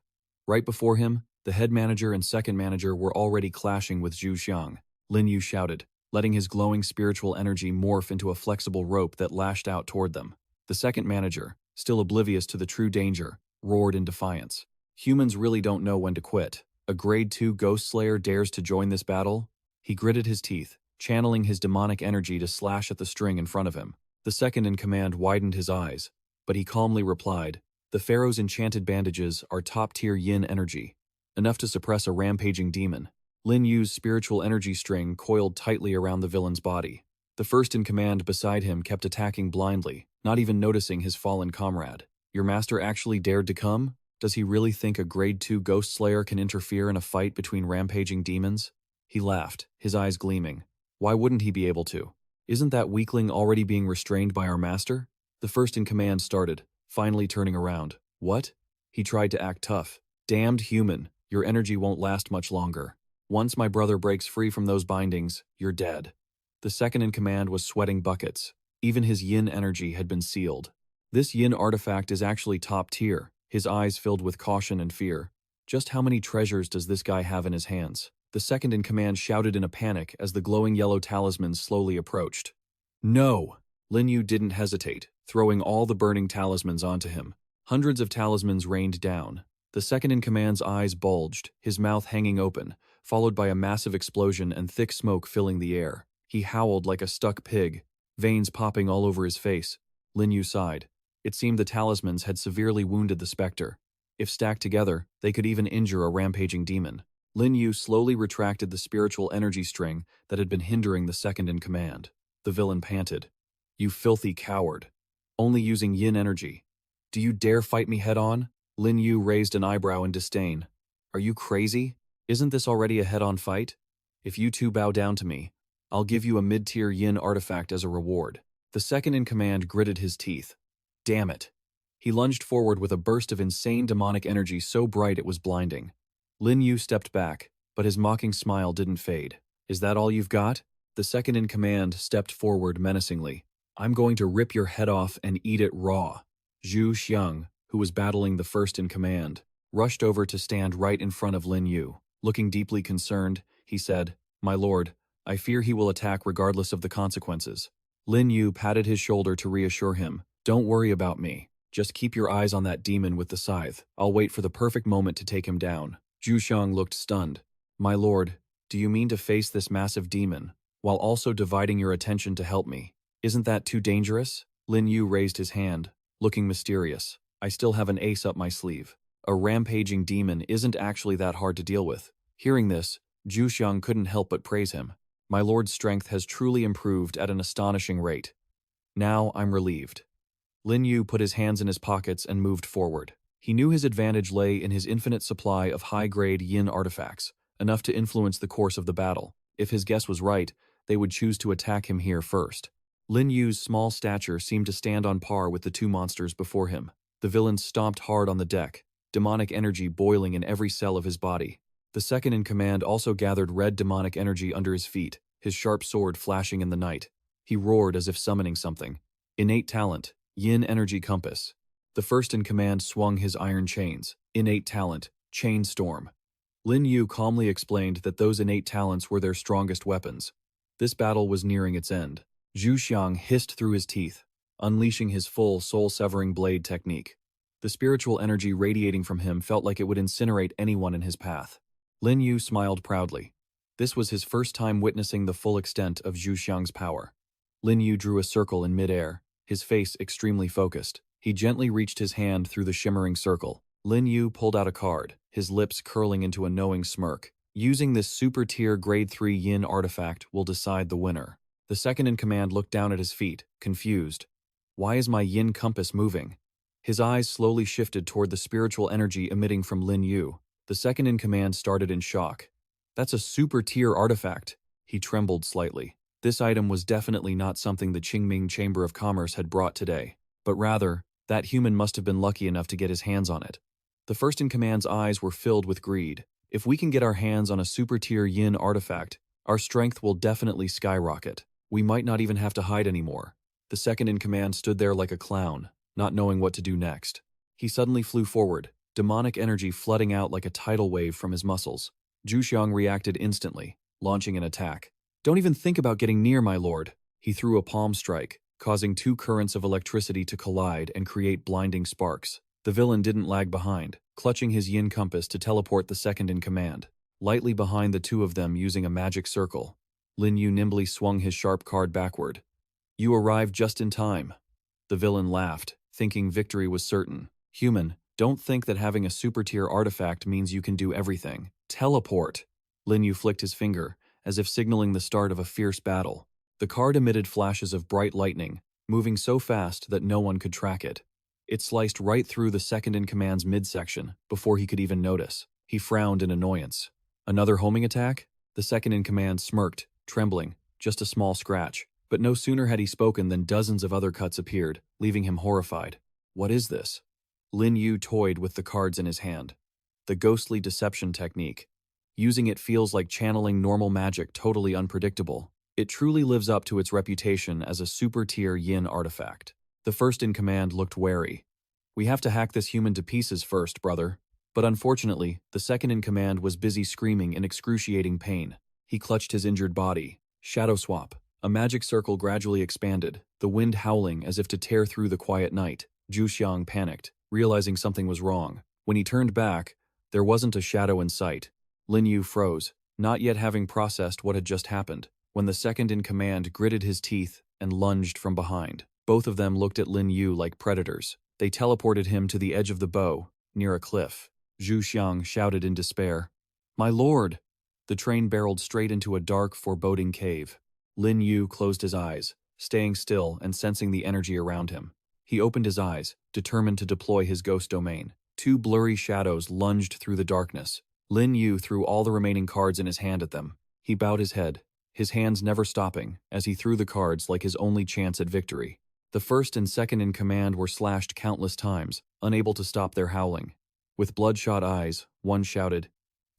S1: Right before him, the head manager and second manager were already clashing with Zhu Xiang. Lin Yu shouted, letting his glowing spiritual energy morph into a flexible rope that lashed out toward them. The second manager, still oblivious to the true danger, roared in defiance. Humans really don't know when to quit. A grade 2 ghost slayer dares to join this battle? He gritted his teeth, channeling his demonic energy to slash at the string in front of him. The second in command widened his eyes, but he calmly replied, "The Pharaoh's enchanted bandages are top-tier yin energy, enough to suppress a rampaging demon." Lin Yu's spiritual energy string coiled tightly around the villain's body. The first in command beside him kept attacking blindly, not even noticing his fallen comrade. "Your master actually dared to come? Does he really think a grade 2 ghost slayer can interfere in a fight between rampaging demons?" He laughed, his eyes gleaming. Why wouldn't he be able to? Isn't that weakling already being restrained by our master? The first in command started, finally turning around. What? He tried to act tough. "Damned human, your energy won't last much longer. Once my brother breaks free from those bindings, you're dead." The second in command was sweating buckets. Even his yin energy had been sealed. This yin artifact is actually top tier, his eyes filled with caution and fear. Just how many treasures does this guy have in his hands? The second in command shouted in a panic as the glowing yellow talismans slowly approached. "No!" Lin Yu didn't hesitate, throwing all the burning talismans onto him. Hundreds of talismans rained down. The second in command's eyes bulged, his mouth hanging open, followed by a massive explosion and thick smoke filling the air. He howled like a stuck pig, veins popping all over his face. Lin Yu sighed. It seemed the talismans had severely wounded the specter. If stacked together, they could even injure a rampaging demon. Lin Yu slowly retracted the spiritual energy string that had been hindering the second in command. The villain panted. "You filthy coward. Only using yin energy. Do you dare fight me head-on?" Lin Yu raised an eyebrow in disdain. "Are you crazy? Isn't this already a head-on fight? If you two bow down to me, I'll give you a mid-tier yin artifact as a reward." The second in command gritted his teeth. Damn it. He lunged forward with a burst of insane demonic energy so bright it was blinding. Lin Yu stepped back, but his mocking smile didn't fade. "Is that all you've got?" The second in command stepped forward menacingly. "I'm going to rip your head off and eat it raw." Zhu Xiang, who was battling the first in command, rushed over to stand right in front of Lin Yu. Looking deeply concerned, he said, "My lord, I fear he will attack regardless of the consequences." Lin Yu patted his shoulder to reassure him. "Don't worry about me. Just keep your eyes on that demon with the scythe. I'll wait for the perfect moment to take him down." Zhu Xiang looked stunned. "My lord, do you mean to face this massive demon, while also dividing your attention to help me? Isn't that too dangerous?" Lin Yu raised his hand, looking mysterious. "I still have an ace up my sleeve. A rampaging demon isn't actually that hard to deal with." Hearing this, Zhu Xiang couldn't help but praise him. "My lord's strength has truly improved at an astonishing rate. Now I'm relieved." Lin Yu put his hands in his pockets and moved forward. He knew his advantage lay in his infinite supply of high-grade yin artifacts, enough to influence the course of the battle. If his guess was right, they would choose to attack him here first. Lin Yu's small stature seemed to stand on par with the two monsters before him. The villain stomped hard on the deck, demonic energy boiling in every cell of his body. The second in command also gathered red demonic energy under his feet, his sharp sword flashing in the night. He roared as if summoning something. Innate talent, yin energy compass. The first in command swung his iron chains. Innate talent, chain storm. Lin Yu calmly explained that those innate talents were their strongest weapons. This battle was nearing its end. Zhu Xiang hissed through his teeth, unleashing his full soul-severing blade technique. The spiritual energy radiating from him felt like it would incinerate anyone in his path. Lin Yu smiled proudly. This was his first time witnessing the full extent of Zhu Xiang's power. Lin Yu drew a circle in midair, his face extremely focused. He gently reached his hand through the shimmering circle. Lin Yu pulled out a card, his lips curling into a knowing smirk. "Using this super-tier grade 3 yin artifact will decide the winner." The second in command looked down at his feet, confused. "Why is my yin compass moving?" His eyes slowly shifted toward the spiritual energy emitting from Lin Yu. The second in command started in shock. "That's a super-tier artifact." He trembled slightly. This item was definitely not something the Qingming Chamber of Commerce had brought today, but rather, that human must have been lucky enough to get his hands on it. The first in command's eyes were filled with greed. "If we can get our hands on a super-tier yin artifact, our strength will definitely skyrocket. We might not even have to hide anymore." The second in command stood there like a clown, not knowing what to do next. He suddenly flew forward, demonic energy flooding out like a tidal wave from his muscles. Zhu Xiang reacted instantly, launching an attack. "Don't even think about getting near, my lord." He threw a palm strike, causing two currents of electricity to collide and create blinding sparks. The villain didn't lag behind, clutching his yin compass to teleport the second in command. Lightly behind the two of them using a magic circle, Lin Yu nimbly swung his sharp card backward. "You arrived just in time." The villain laughed, thinking victory was certain. "Human, don't think that having a super-tier artifact means you can do everything. Teleport." Lin Yu flicked his finger, as if signaling the start of a fierce battle. The card emitted flashes of bright lightning, moving so fast that no one could track it. It sliced right through the second-in-command's midsection before he could even notice. He frowned in annoyance. "Another homing attack?" The second-in-command smirked, trembling, just a small scratch. But no sooner had he spoken than dozens of other cuts appeared, leaving him horrified. "What is this?" Lin Yu toyed with the cards in his hand. "The ghostly deception technique. Using it feels like channeling normal magic, totally unpredictable. It truly lives up to its reputation as a super-tier yin artifact." The first-in-command looked wary. "We have to hack this human to pieces first, brother." But unfortunately, the second-in-command was busy screaming in excruciating pain. He clutched his injured body. Shadow swap. A magic circle gradually expanded, the wind howling as if to tear through the quiet night. Zhu Xiang panicked, realizing something was wrong. When he turned back, there wasn't a shadow in sight. Lin Yu froze, not yet having processed what had just happened, when the second-in-command gritted his teeth and lunged from behind. Both of them looked at Lin Yu like predators. They teleported him to the edge of the bow, near a cliff. Zhu Xiang shouted in despair. "My lord!" The train barreled straight into a dark, foreboding cave. Lin Yu closed his eyes, staying still and sensing the energy around him. He opened his eyes, determined to deploy his ghost domain. Two blurry shadows lunged through the darkness. Lin Yu threw all the remaining cards in his hand at them. He bowed his head, his hands never stopping, as he threw the cards like his only chance at victory. The first and second in command were slashed countless times, unable to stop their howling. With bloodshot eyes, one shouted,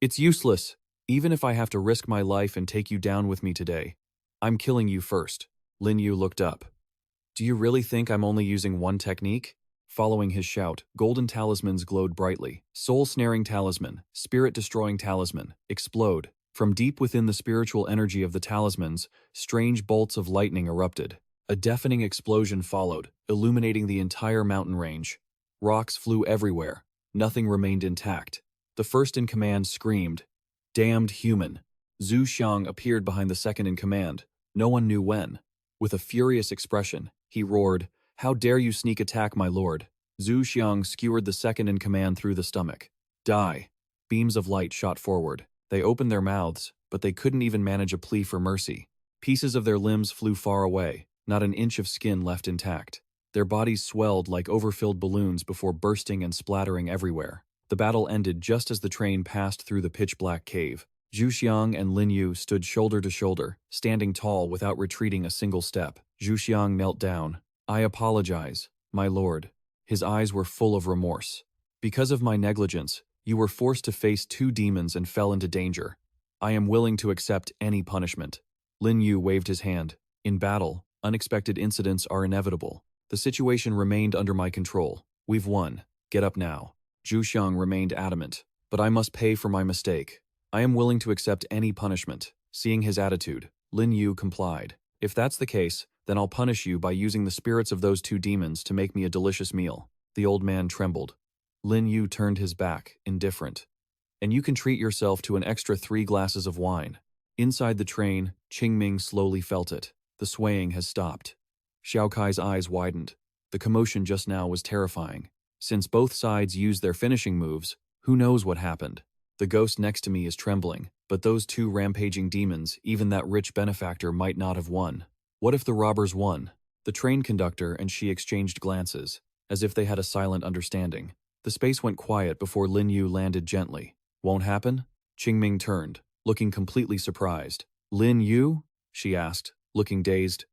S1: "It's useless! Even if I have to risk my life and take you down with me today, I'm killing you first." Lin Yu looked up. "Do you really think I'm only using one technique?" Following his shout, golden talismans glowed brightly. Soul-snaring talisman, spirit-destroying talisman, explode. From deep within the spiritual energy of the talismans, strange bolts of lightning erupted. A deafening explosion followed, illuminating the entire mountain range. Rocks flew everywhere. Nothing remained intact. The first-in-command screamed, "Damned human!" Zhu Xiang appeared behind the second-in-command. No one knew when. With a furious expression, he roared, "How dare you sneak attack my lord?" Zhu Xiang skewered the second-in-command through the stomach. "Die!" Beams of light shot forward. They opened their mouths, but they couldn't even manage a plea for mercy. Pieces of their limbs flew far away, not an inch of skin left intact. Their bodies swelled like overfilled balloons before bursting and splattering everywhere. The battle ended just as the train passed through the pitch-black cave. Zhu Xiang and Lin Yu stood shoulder to shoulder, standing tall without retreating a single step. Zhu Xiang knelt down. "I apologize, my lord." His eyes were full of remorse. "Because of my negligence, you were forced to face two demons and fell into danger. I am willing to accept any punishment." Lin Yu waved his hand. "In battle, unexpected incidents are inevitable. The situation remained under my control. We've won. Get up now." Zhu Xiang remained adamant. "But I must pay for my mistake. I am willing to accept any punishment." Seeing his attitude, Lin Yu complied. "If that's the case, then I'll punish you by using the spirits of those two demons to make me a delicious meal." The old man trembled. Lin Yu turned his back, indifferent. "And you can treat yourself to an extra 3 glasses of wine." Inside the train, Qingming slowly felt it. The swaying has stopped. Xiao Kai's eyes widened. The commotion just now was terrifying. Since both sides used their finishing moves, who knows what happened? The ghost next to me is trembling, but those two rampaging demons, even that rich benefactor, might not have won. What if the robbers won? The train conductor and she exchanged glances, as if they had a silent understanding. The space went quiet before Lin Yu landed gently. "Won't happen?" Qingming turned, looking completely surprised. "Lin Yu?" she asked, looking dazed.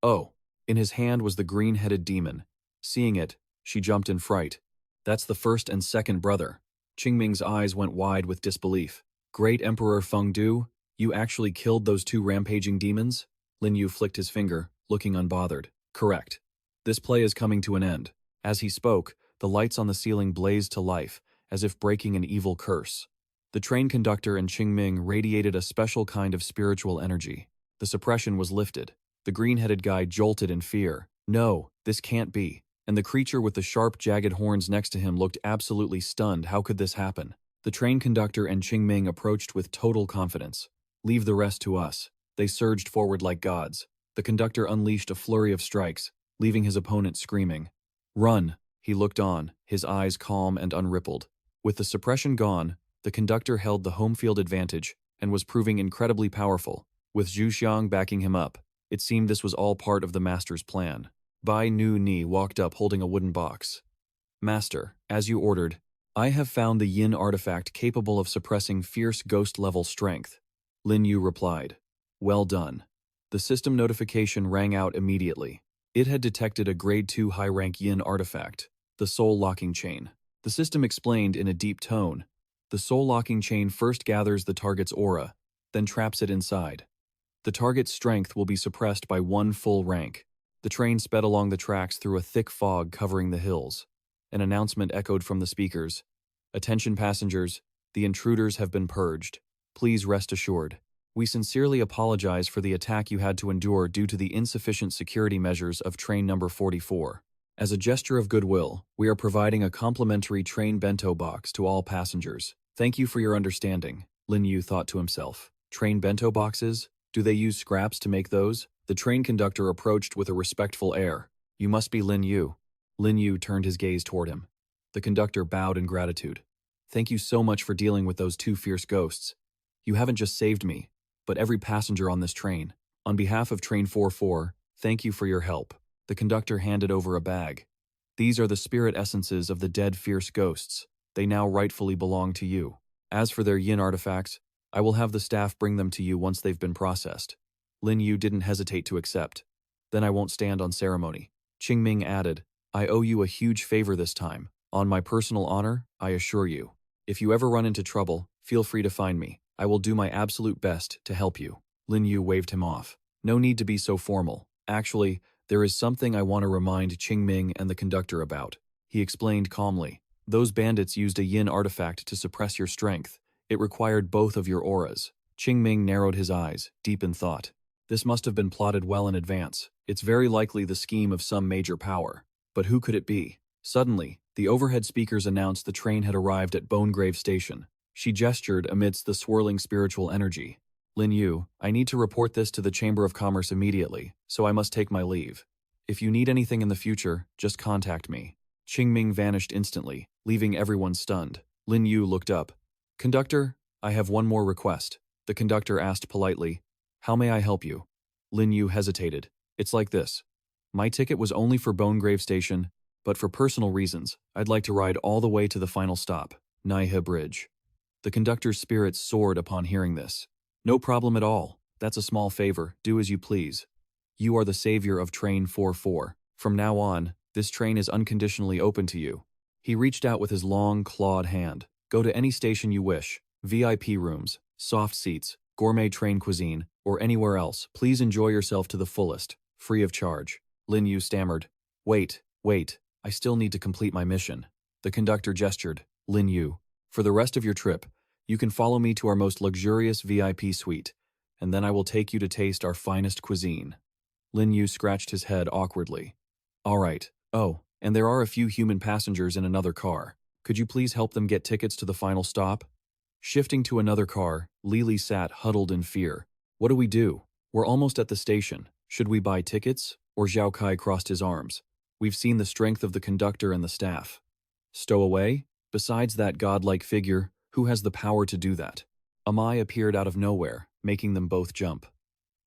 S1: "Oh." In his hand was the green-headed demon. Seeing it, she jumped in fright. "That's the first and second brother." Qingming's eyes went wide with disbelief. "Great Emperor Fengdu, you actually killed those two rampaging demons?" Lin Yu flicked his finger, looking unbothered. "Correct. This play is coming to an end." As he spoke, The lights on the ceiling blazed to life, as if breaking an evil curse. The train conductor and Qingming radiated a special kind of spiritual energy. The suppression was lifted. The green-headed guy jolted in fear. No, this can't be. And the creature with the sharp, jagged horns next to him looked absolutely stunned. How could this happen? The train conductor and Qingming approached with total confidence. Leave the rest to us. They surged forward like gods. The conductor unleashed a flurry of strikes, leaving his opponent screaming. Run! He looked on, his eyes calm and unrippled. With the suppression gone, the conductor held the home field advantage and was proving incredibly powerful. With Zhu Xiang backing him up, it seemed this was all part of the master's plan. Bai Nu Ni walked up holding a wooden box. Master, as you ordered, I have found the yin artifact capable of suppressing fierce ghost-level strength. Lin Yu replied. Well done. The system notification rang out immediately. It had detected a Grade 2 high-rank yin artifact, the soul-locking chain. The system explained in a deep tone. The soul-locking chain first gathers the target's aura, then traps it inside. The target's strength will be suppressed by 1 full rank. The train sped along the tracks through a thick fog covering the hills. An announcement echoed from the speakers. Attention passengers, the intruders have been purged. Please rest assured. We sincerely apologize for the attack you had to endure due to the insufficient security measures of train number 44. As a gesture of goodwill, we are providing a complimentary train bento box to all passengers. Thank you for your understanding, Lin Yu thought to himself. Train bento boxes? Do they use scraps to make those? The train conductor approached with a respectful air. You must be Lin Yu. Lin Yu turned his gaze toward him. The conductor bowed in gratitude. Thank you so much for dealing with those 2 fierce ghosts. You haven't just saved me, but every passenger on this train. On behalf of Train 44, thank you for your help. The conductor handed over a bag. These are the spirit essences of the dead fierce ghosts. They now rightfully belong to you. As for their yin artifacts, I will have the staff bring them to you once they've been processed. Lin Yu didn't hesitate to accept. Then I won't stand on ceremony. Qingming added, I owe you a huge favor this time. On my personal honor, I assure you. If you ever run into trouble, feel free to find me. I will do my absolute best to help you. Lin Yu waved him off. No need to be so formal. Actually, there is something I want to remind Qingming and the conductor about. He explained calmly. Those bandits used a yin artifact to suppress your strength. It required both of your auras. Qingming narrowed his eyes, deep in thought. This must have been plotted well in advance. It's very likely the scheme of some major power. But who could it be? Suddenly, the overhead speakers announced the train had arrived at Bonegrave Station. She gestured amidst the swirling spiritual energy. Lin Yu, I need to report this to the Chamber of Commerce immediately, so I must take my leave. If you need anything in the future, just contact me. Qingming vanished instantly, leaving everyone stunned. Lin Yu looked up. Conductor, I have one more request. The conductor asked politely, How may I help you? Lin Yu hesitated. It's like this. My ticket was only for Bonegrave Station, but for personal reasons, I'd like to ride all the way to the final stop, Naihe Bridge. The conductor's spirits soared upon hearing this. No problem at all. That's a small favor. Do as you please. You are the savior of Train 44. From now on, this train is unconditionally open to you. He reached out with his long, clawed hand. Go to any station you wish. VIP rooms, soft seats, gourmet train cuisine, or anywhere else. Please enjoy yourself to the fullest, free of charge. Lin Yu stammered. Wait. I still need to complete my mission. The conductor gestured. Lin Yu, for the rest of your trip, you can follow me to our most luxurious VIP suite, and then I will take you to taste our finest cuisine. Lin Yu scratched his head awkwardly. All right. Oh, and there are a few human passengers in another car. Could you please help them get tickets to the final stop? Shifting to another car, Lili sat huddled in fear. What do we do? We're almost at the station. Should we buy tickets? Or Zhao Kai crossed his arms. We've seen the strength of the conductor and the staff. Stow away? Besides that godlike figure, who has the power to do that? Amai appeared out of nowhere, making them both jump.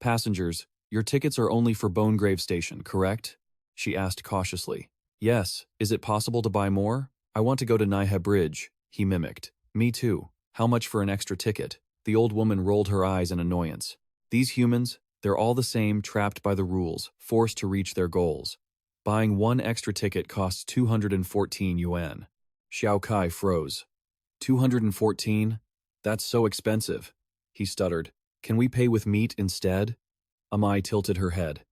S1: Passengers, your tickets are only for Bonegrave Station, correct? She asked cautiously. Yes, is it possible to buy more? I want to go to Naihe Bridge, he mimicked. Me too. How much for an extra ticket? The old woman rolled her eyes in annoyance. These humans, they're all the same, trapped by the rules, forced to reach their goals. Buying one extra ticket costs 214 yuan. Xiao Kai froze. 214? That's so expensive, he stuttered. Can we pay with meat instead? Amai tilted her head.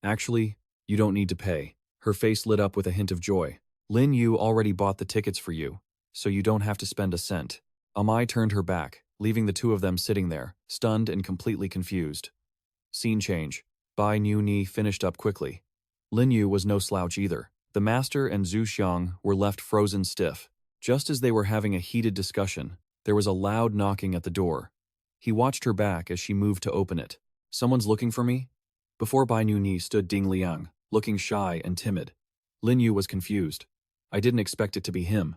S1: Actually, you don't need to pay. Her face lit up with a hint of joy. Lin Yu already bought the tickets for you, so you don't have to spend a cent. Amai turned her back, leaving the two of them sitting there, stunned and completely confused. Scene change. Bai Nu Ni finished up quickly. Lin Yu was no slouch either. The master and Zhu Xiang were left frozen stiff. Just as they were having a heated discussion, there was a loud knocking at the door. He watched her back as she moved to open it. Someone's looking for me? Before Bai Nu Ni stood Ding Liang, looking shy and timid. Lin Yu was confused. I didn't expect it to be him.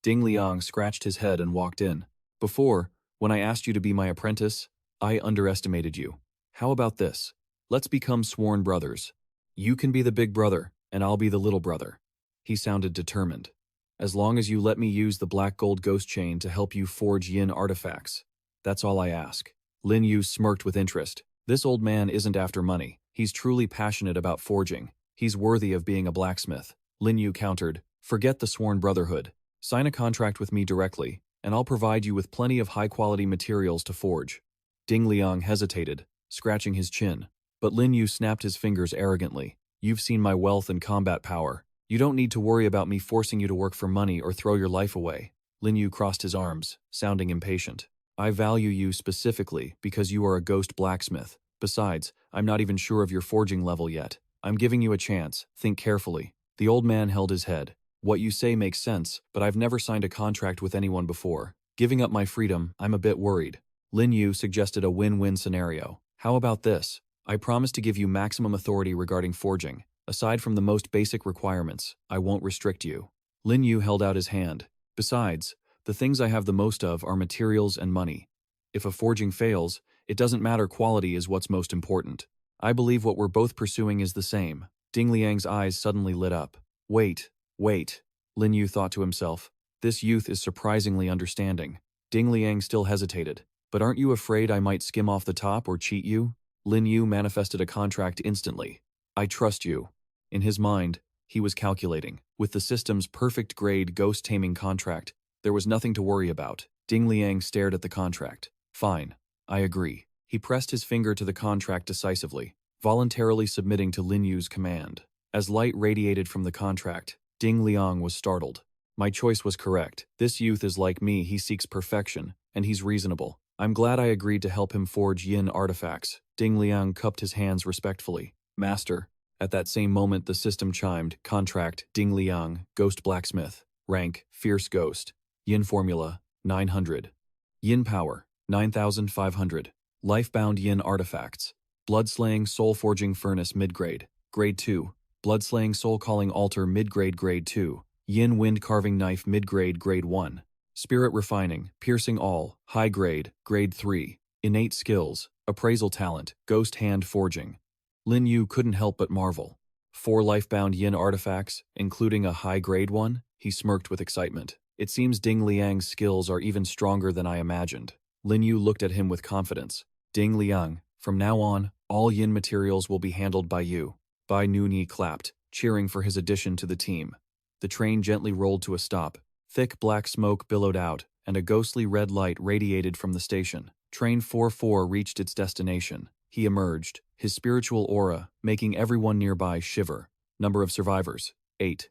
S1: Ding Liang scratched his head and walked in. Before, when I asked you to be my apprentice, I underestimated you. How about this? Let's become sworn brothers. You can be the big brother, and I'll be the little brother. He sounded determined. As long as you let me use the black gold ghost chain to help you forge yin artifacts. That's all I ask. Lin Yu smirked with interest. This old man isn't after money. He's truly passionate about forging. He's worthy of being a blacksmith. Lin Yu countered, forget the sworn brotherhood. Sign a contract with me directly, and I'll provide you with plenty of high-quality materials to forge. Ding Liang hesitated, scratching his chin. But Lin Yu snapped his fingers arrogantly. You've seen my wealth and combat power. You don't need to worry about me forcing you to work for money or throw your life away. Lin Yu crossed his arms, sounding impatient. I value you specifically because you are a ghost blacksmith. Besides, I'm not even sure of your forging level yet. I'm giving you a chance. Think carefully. The old man held his head. What you say makes sense, but I've never signed a contract with anyone before. Giving up my freedom, I'm a bit worried. Lin Yu suggested a win-win scenario. How about this? I promise to give you maximum authority regarding forging. Aside from the most basic requirements, I won't restrict you. Lin Yu held out his hand. Besides, the things I have the most of are materials and money. If a forging fails, it doesn't matter, quality is what's most important. I believe what we're both pursuing is the same. Ding Liang's eyes suddenly lit up. Wait. Lin Yu thought to himself. This youth is surprisingly understanding. Ding Liang still hesitated. But aren't you afraid I might skim off the top or cheat you? Lin Yu manifested a contract instantly. I trust you. In his mind, he was calculating. With the system's perfect grade ghost taming contract, there was nothing to worry about. Ding Liang stared at the contract. Fine. I agree. He pressed his finger to the contract decisively, voluntarily submitting to Lin Yu's command. As light radiated from the contract, Ding Liang was startled. My choice was correct. This youth is like me, he seeks perfection, and he's reasonable. I'm glad I agreed to help him forge yin artifacts. Ding Liang cupped his hands respectfully. Master. At that same moment the system chimed. Contract, Ding Liang, Ghost Blacksmith. Rank, Fierce Ghost. Yin Formula, 900. Yin Power, 9,500. Lifebound Yin Artifacts. Bloodslaying Soul Forging Furnace Midgrade. Grade 2. Bloodslaying Soul Calling Altar Midgrade Grade 2. Yin Wind Carving Knife Midgrade Grade 1. Spirit Refining, Piercing All, High Grade, Grade 3. Innate Skills, Appraisal Talent, Ghost Hand Forging. Lin Yu couldn't help but marvel. 4 lifebound yin artifacts, including a high-grade one? He smirked with excitement. It seems Ding Liang's skills are even stronger than I imagined. Lin Yu looked at him with confidence. Ding Liang, from now on, all yin materials will be handled by you. Bai Nu Ni clapped, cheering for his addition to the team. The train gently rolled to a stop. Thick black smoke billowed out, and a ghostly red light radiated from the station. Train 44 reached its destination. He emerged, his spiritual aura making everyone nearby shiver. Number of survivors, 8.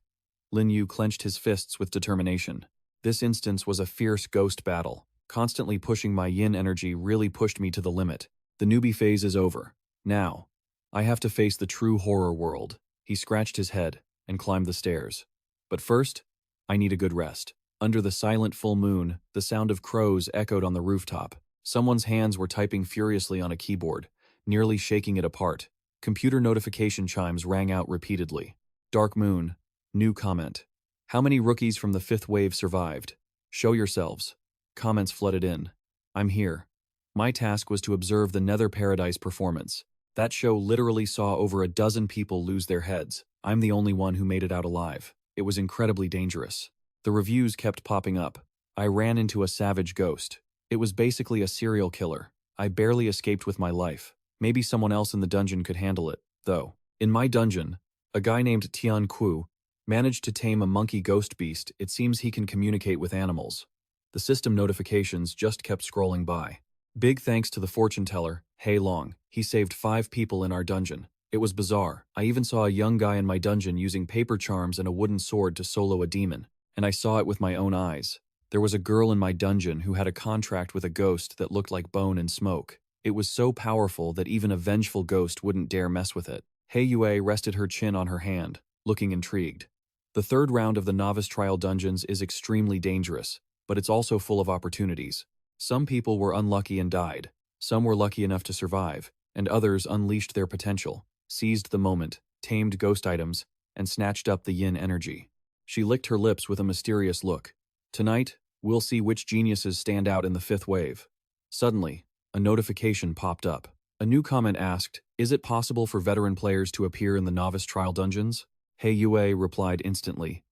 S1: Lin Yu clenched his fists with determination. This instance was a fierce ghost battle. Constantly pushing my yin energy really pushed me to the limit. The newbie phase is over. Now, I have to face the true horror world. He scratched his head and climbed the stairs. But first, I need a good rest. Under the silent full moon, the sound of crows echoed on the rooftop. Someone's hands were typing furiously on a keyboard, nearly shaking it apart. Computer notification chimes rang out repeatedly. Dark Moon. New comment. How many rookies from the 5th wave survived? Show yourselves. Comments flooded in. I'm here. My task was to observe the Nether Paradise performance. That show literally saw over a dozen people lose their heads. I'm the only one who made it out alive. It was incredibly dangerous. The reviews kept popping up. I ran into a savage ghost. It was basically a serial killer. I barely escaped with my life. Maybe someone else in the dungeon could handle it, though. In my dungeon, a guy named Tian Ku managed to tame a monkey ghost beast. It seems he can communicate with animals. The system notifications just kept scrolling by. Big thanks to the fortune teller, Hei Long. He saved 5 people in our dungeon. It was bizarre. I even saw a young guy in my dungeon using paper charms and a wooden sword to solo a demon, and I saw it with my own eyes. There was a girl in my dungeon who had a contract with a ghost that looked like bone and smoke. It was so powerful that even a vengeful ghost wouldn't dare mess with it. Hei Yue rested her chin on her hand, looking intrigued. The third round of the novice trial dungeons is extremely dangerous, but it's also full of opportunities. Some people were unlucky and died. Some were lucky enough to survive, and others unleashed their potential, seized the moment, tamed ghost items, and snatched up the yin energy. She licked her lips with a mysterious look. Tonight, we'll see which geniuses stand out in the fifth wave. Suddenly, a notification popped up. A new comment asked, "Is it possible for veteran players to appear in the novice trial dungeons?" Hei Yue replied instantly.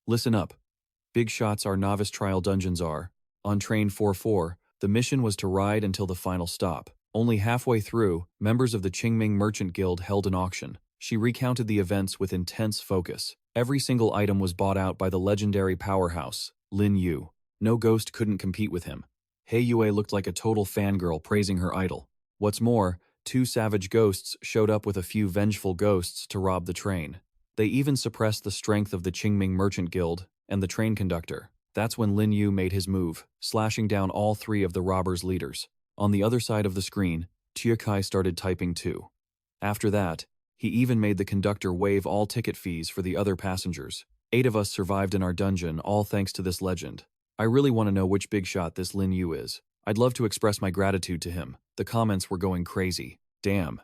S1: "Listen up. Big shots our novice trial dungeons are. On train 4-4, the mission was to ride until the final stop. Only halfway through, members of the Qingming Merchant Guild held an auction. She recounted the events with intense focus. Every single item was bought out by the legendary powerhouse, Lin Yu. No ghost couldn't compete with him. Hei Yue looked like a total fangirl praising her idol. What's more, 2 savage ghosts showed up with a few vengeful ghosts to rob the train. They even suppressed the strength of the Qingming Merchant Guild and the train conductor. That's when Lin Yu made his move, slashing down all 3 of the robbers' leaders. On the other side of the screen, Chiakai started typing too. After that, he even made the conductor waive all ticket fees for the other passengers. 8 of us survived in our dungeon, all thanks to this legend. I really want to know which big shot this Lin Yu is. I'd love to express my gratitude to him. The comments were going crazy. Damn.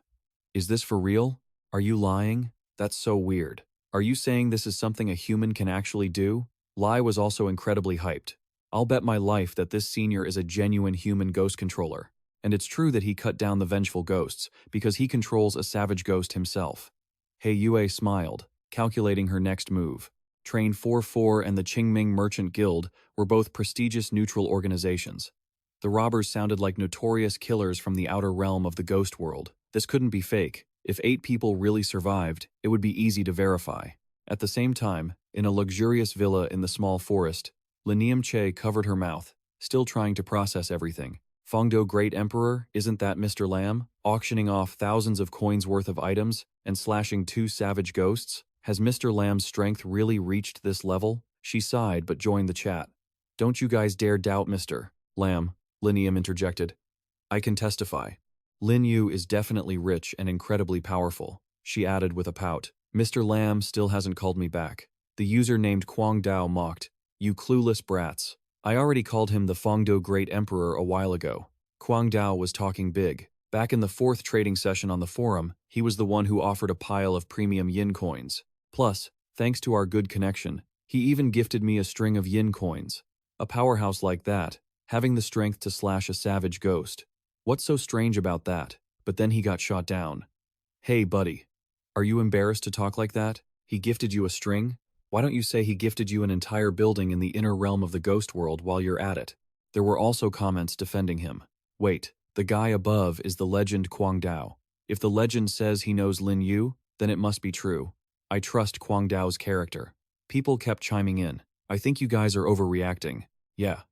S1: Is this for real? Are you lying? That's so weird. Are you saying this is something a human can actually do? Lai was also incredibly hyped. I'll bet my life that this senior is a genuine human ghost controller. And it's true that he cut down the vengeful ghosts, because he controls a savage ghost himself. Hei Yue smiled, calculating her next move. Train 4-4 and the Qingming Merchant Guild were both prestigious neutral organizations. The robbers sounded like notorious killers from the outer realm of the ghost world. This couldn't be fake. If 8 people really survived, it would be easy to verify. At the same time, in a luxurious villa in the small forest, Linium Che covered her mouth, still trying to process everything. Fengdo Great Emperor, isn't that Mr. Lam? Auctioning off thousands of coins worth of items and slashing 2 savage ghosts? Has Mr. Lam's strength really reached this level? She sighed but joined the chat. Don't you guys dare doubt Mr. Lam, Linium interjected. I can testify. Lin Yu is definitely rich and incredibly powerful, she added with a pout. Mr. Lam still hasn't called me back. The user named Quang Dao mocked. You clueless brats. I already called him the Fengdo Great Emperor a while ago. Quang Dao was talking big. Back in the 4th trading session on the forum, he was the one who offered a pile of premium yin coins. Plus, thanks to our good connection, he even gifted me a string of yin coins. A powerhouse like that, having the strength to slash a savage ghost. What's so strange about that? But then he got shot down. Hey buddy. Are you embarrassed to talk like that? He gifted you a string? Why don't you say he gifted you an entire building in the inner realm of the ghost world while you're at it? There were also comments defending him. Wait, the guy above is the legend Quang Dao. If the legend says he knows Lin Yu, then it must be true. I trust Quang Dao's character. People kept chiming in. I think you guys are overreacting. Yeah.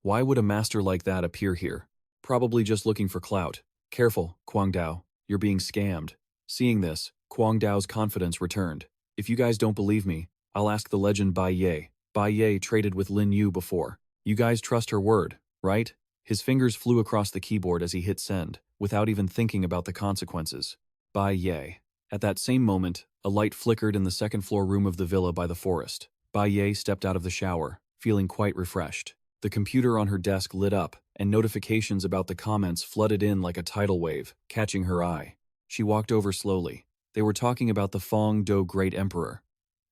S1: Why would a master like that appear here? Probably just looking for clout. Careful, Quang Dao. You're being scammed. Seeing this, Quang Dao's confidence returned. If you guys don't believe me, I'll ask the legend Bai Ye. Bai Ye traded with Lin Yu before. You guys trust her word, right? His fingers flew across the keyboard as he hit send, without even thinking about the consequences. Bai Ye. At that same moment, a light flickered in the second-floor room of the villa by the forest. Bai Ye stepped out of the shower, feeling quite refreshed. The computer on her desk lit up, and notifications about the comments flooded in like a tidal wave, catching her eye. She walked over slowly. They were talking about the Fengdo Great Emperor.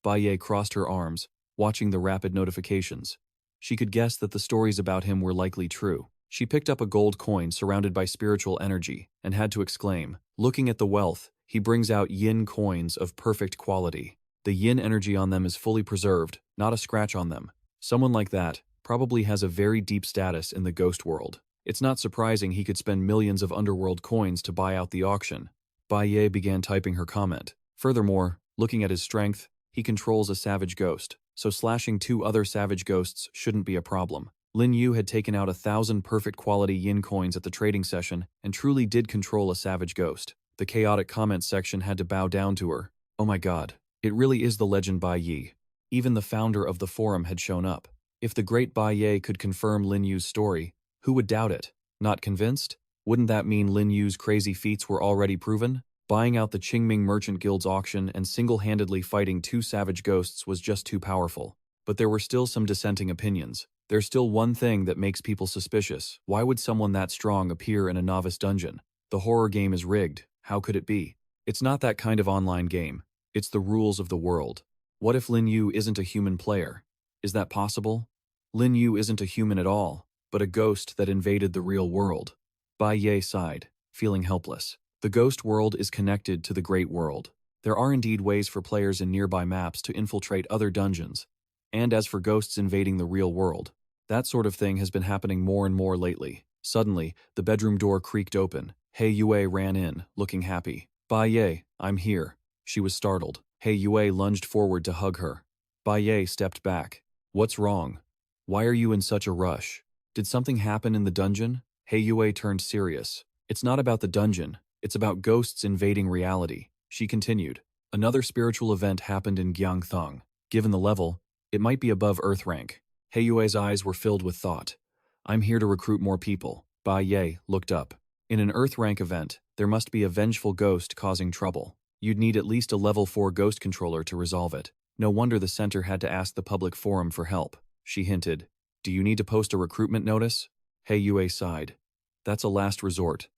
S1: Bai Ye crossed her arms, watching the rapid notifications. She could guess that the stories about him were likely true. She picked up a gold coin surrounded by spiritual energy, and had to exclaim, looking at the wealth, he brings out yin coins of perfect quality. The yin energy on them is fully preserved, not a scratch on them. Someone like that probably has a very deep status in the ghost world. It's not surprising he could spend millions of underworld coins to buy out the auction. Bai Ye began typing her comment. Furthermore, looking at his strength, he controls a savage ghost, so slashing 2 other savage ghosts shouldn't be a problem. Lin Yu had taken out 1,000 perfect quality yin coins at the trading session and truly did control a savage ghost. The chaotic comment section had to bow down to her. Oh my god, it really is the legend Bai Yi. Even the founder of the forum had shown up. If the great Bai Yi could confirm Lin Yu's story, who would doubt it? Not convinced? Wouldn't that mean Lin Yu's crazy feats were already proven? Buying out the Qingming Merchant Guild's auction and single-handedly fighting 2 savage ghosts was just too powerful. But there were still some dissenting opinions. There's still one thing that makes people suspicious. Why would someone that strong appear in a novice dungeon? The horror game is rigged. How could it be? It's not that kind of online game. It's the rules of the world. What if Lin Yu isn't a human player? Is that possible? Lin Yu isn't a human at all, but a ghost that invaded the real world. Bai Ye sighed, feeling helpless. The ghost world is connected to the great world. There are indeed ways for players in nearby maps to infiltrate other dungeons. And as for ghosts invading the real world, that sort of thing has been happening more and more lately. Suddenly, the bedroom door creaked open. He Yue ran in, looking happy. Bai Ye, I'm here. She was startled. He Yue lunged forward to hug her. Bai Ye stepped back. What's wrong? Why are you in such a rush? Did something happen in the dungeon? He Yue turned serious. It's not about the dungeon. It's about ghosts invading reality. She continued. Another spiritual event happened in Gyeongthong. Given the level, it might be above Earth rank. He Yue's eyes were filled with thought. I'm here to recruit more people. Bai Ye looked up. In an Earth rank event, there must be a vengeful ghost causing trouble. You'd need at least a level 4 ghost controller to resolve it. No wonder the center had to ask the public forum for help. She hinted. Do you need to post a recruitment notice? He Yue sighed. That's a last resort.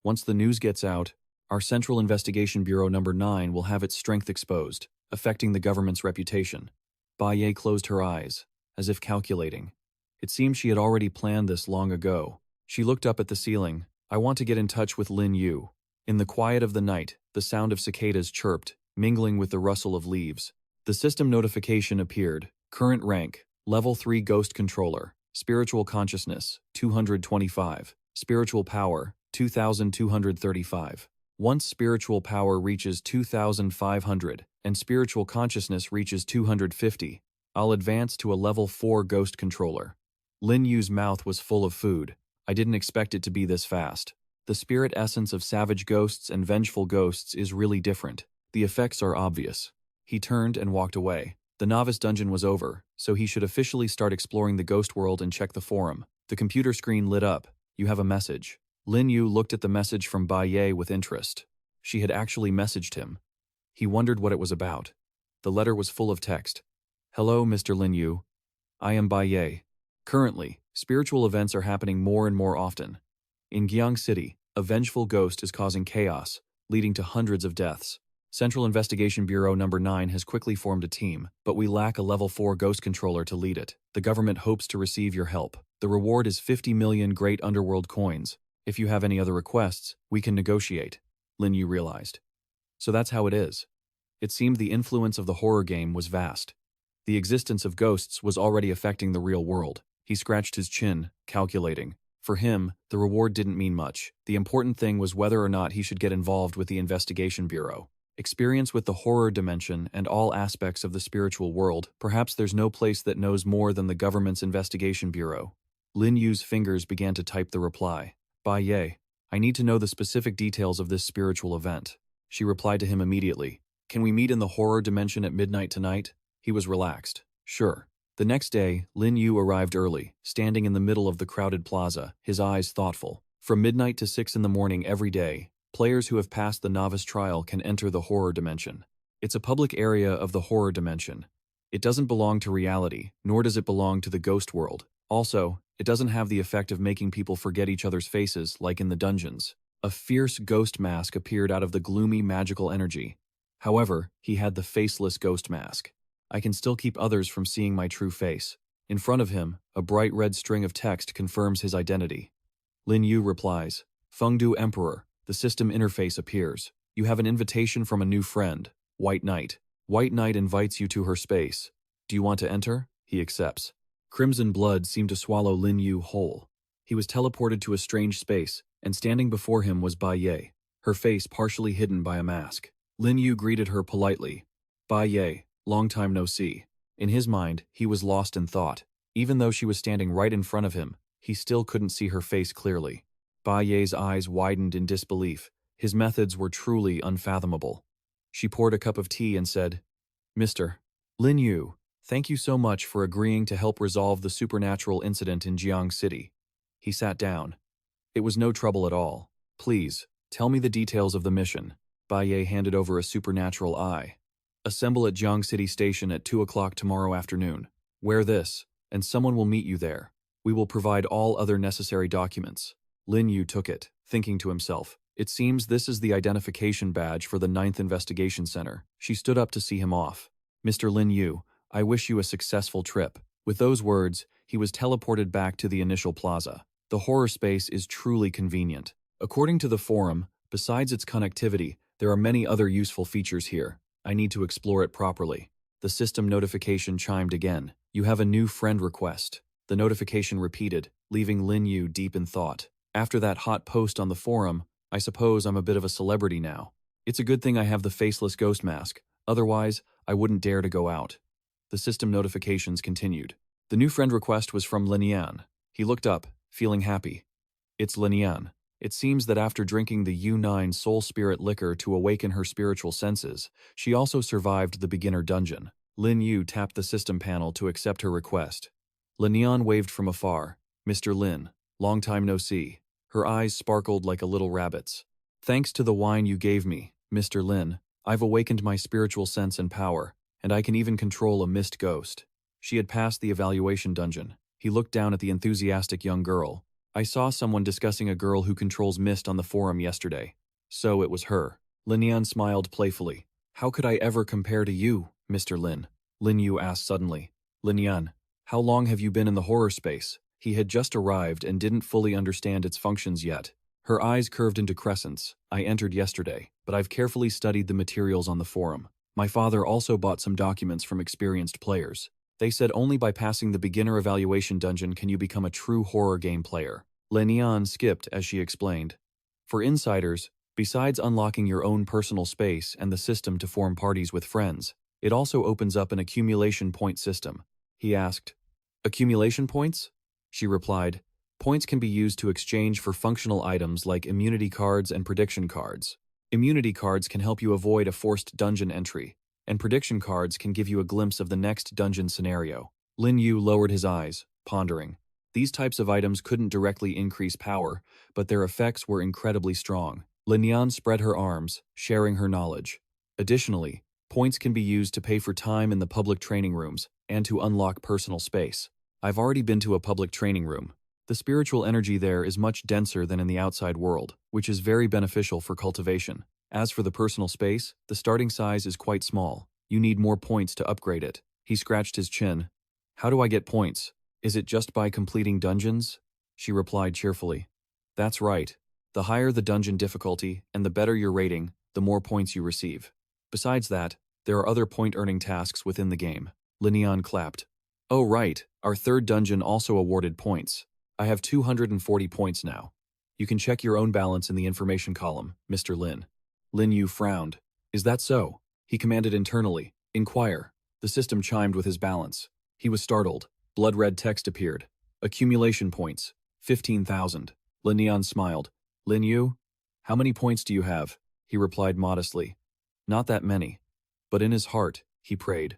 S1: Once the news gets out, our Central Investigation Bureau number 9 will have its strength exposed, affecting the government's reputation. Bai Ye closed her eyes, as if calculating. It seemed she had already planned this long ago. She looked up at the ceiling. I want to get in touch with Lin Yu. In the quiet of the night, the sound of cicadas chirped, mingling with the rustle of leaves. The system notification appeared. Current rank, Level 3 Ghost Controller. Spiritual Consciousness, 225. Spiritual Power, 2,235. Once spiritual power reaches 2,500 and spiritual consciousness reaches 250, I'll advance to a level 4 ghost controller. Lin Yu's mouth was full of food. I didn't expect it to be this fast. The spirit essence of savage ghosts and vengeful ghosts is really different. The effects are obvious. He turned and walked away. The novice dungeon was over, so he should officially start exploring the ghost world and check the forum. The computer screen lit up. You have a message. Lin Yu looked at the message from Bai Ye with interest. She had actually messaged him. He wondered what it was about. The letter was full of text. Hello, Mr. Lin Yu. I am Bai Ye. Currently, spiritual events are happening more and more often. In Gyeong City, a vengeful ghost is causing chaos, leading to hundreds of deaths. Central Investigation Bureau number 9 has quickly formed a team, but we lack a level 4 ghost controller to lead it. The government hopes to receive your help. The reward is 50 million great underworld coins. If you have any other requests, we can negotiate, Lin Yu realized. So that's how it is. It seemed the influence of the horror game was vast. The existence of ghosts was already affecting the real world. He scratched his chin, calculating. For him, the reward didn't mean much. The important thing was whether or not he should get involved with the Investigation Bureau. Experience with the horror dimension and all aspects of the spiritual world, perhaps there's no place that knows more than the government's Investigation Bureau. Lin Yu's fingers began to type the reply. Bai Ye, I need to know the specific details of this spiritual event. She replied to him immediately. Can we meet in the horror dimension at midnight tonight? He was relaxed. Sure. The next day, Lin Yu arrived early, standing in the middle of the crowded plaza, his eyes thoughtful. From midnight to 6 in the morning every day, players who have passed the novice trial can enter the horror dimension. It's a public area of the horror dimension. It doesn't belong to reality, nor does it belong to the ghost world. Also, it doesn't have the effect of making people forget each other's faces like in the dungeons. A fierce ghost mask appeared out of the gloomy magical energy. However, he had the faceless ghost mask. I can still keep others from seeing my true face. In front of him, a bright red string of text confirms his identity. Lin Yu replies, Fengdu Emperor. The system interface appears. You have an invitation from a new friend, White Knight. White Knight invites you to her space. Do you want to enter? He accepts. Crimson blood seemed to swallow Lin Yu whole. He was teleported to a strange space, and standing before him was Bai Ye, her face partially hidden by a mask. Lin Yu greeted her politely. Bai Ye, long time no see. In his mind, he was lost in thought. Even though she was standing right in front of him, he still couldn't see her face clearly. Bai Ye's eyes widened in disbelief. His methods were truly unfathomable. She poured a cup of tea and said, "Mr. Lin Yu, thank you so much for agreeing to help resolve the supernatural incident in Jiang City." He sat down. "It was no trouble at all. Please, tell me the details of the mission." Baye handed over a supernatural eye. "Assemble at Jiang City Station at 2 o'clock tomorrow afternoon. Wear this, and someone will meet you there. We will provide all other necessary documents." Lin Yu took it, thinking to himself, "It seems this is the identification badge for the 9th Investigation Center." She stood up to see him off. "Mr. Lin Yu, I wish you a successful trip." With those words, he was teleported back to the initial plaza. The horror space is truly convenient. According to the forum, besides its connectivity, there are many other useful features here. I need to explore it properly. The system notification chimed again. "You have a new friend request." The notification repeated, leaving Lin Yu deep in thought. After that hot post on the forum, I suppose I'm a bit of a celebrity now. It's a good thing I have the faceless ghost mask, otherwise I wouldn't dare to go out. The system notifications continued. The new friend request was from Lin Yan. He looked up, feeling happy. "It's Lin Yan. It seems that after drinking the U9 Soul Spirit liquor to awaken her spiritual senses, she also survived the beginner dungeon." Lin Yu tapped the system panel to accept her request. Lin Yan waved from afar. "Mr. Lin, long time no see." Her eyes sparkled like a little rabbit's. "Thanks to the wine you gave me, Mr. Lin, I've awakened my spiritual sense and power, and I can even control a mist ghost." She had passed the evaluation dungeon. He looked down at the enthusiastic young girl. "I saw someone discussing a girl who controls mist on the forum yesterday. So it was her." Lin Yan smiled playfully. "How could I ever compare to you, Mr. Lin?" Lin Yu asked suddenly. "Lin Yan, how long have you been in the horror space?" He had just arrived and didn't fully understand its functions yet. Her eyes curved into crescents. "I entered yesterday, but I've carefully studied the materials on the forum. My father also bought some documents from experienced players. They said only by passing the beginner evaluation dungeon can you become a true horror game player." Lin Yan skipped as she explained. "For insiders, besides unlocking your own personal space and the system to form parties with friends, it also opens up an accumulation point system." He asked, "Accumulation points?" She replied, "Points can be used to exchange for functional items like immunity cards and prediction cards. Immunity cards can help you avoid a forced dungeon entry, and prediction cards can give you a glimpse of the next dungeon scenario." Lin Yu lowered his eyes, pondering. These types of items couldn't directly increase power, but their effects were incredibly strong. Lin Yan spread her arms, sharing her knowledge. Additionally, points can be used to pay for time in the public training rooms and to unlock personal space. I've already been to a public training room. The spiritual energy there is much denser than in the outside world, which is very beneficial for cultivation. As for the personal space, the starting size is quite small. You need more points to upgrade it. He scratched his chin. "How do I get points? Is it just by completing dungeons?" She replied cheerfully. "That's right. The higher the dungeon difficulty and the better your rating, the more points you receive. Besides that, there are other point-earning tasks within the game." Lin Yan clapped. "Oh right, our third dungeon also awarded points. I have 240 points now. You can check your own balance in the information column, Mr. Lin." Lin Yu frowned. "Is that so?" He commanded internally, "Inquire." The system chimed with his balance. He was startled. Blood-red text appeared. "Accumulation points, 15,000. Lin Yan smiled. "Lin Yu, how many points do you have?" He replied modestly. "Not that many." But in his heart, he prayed.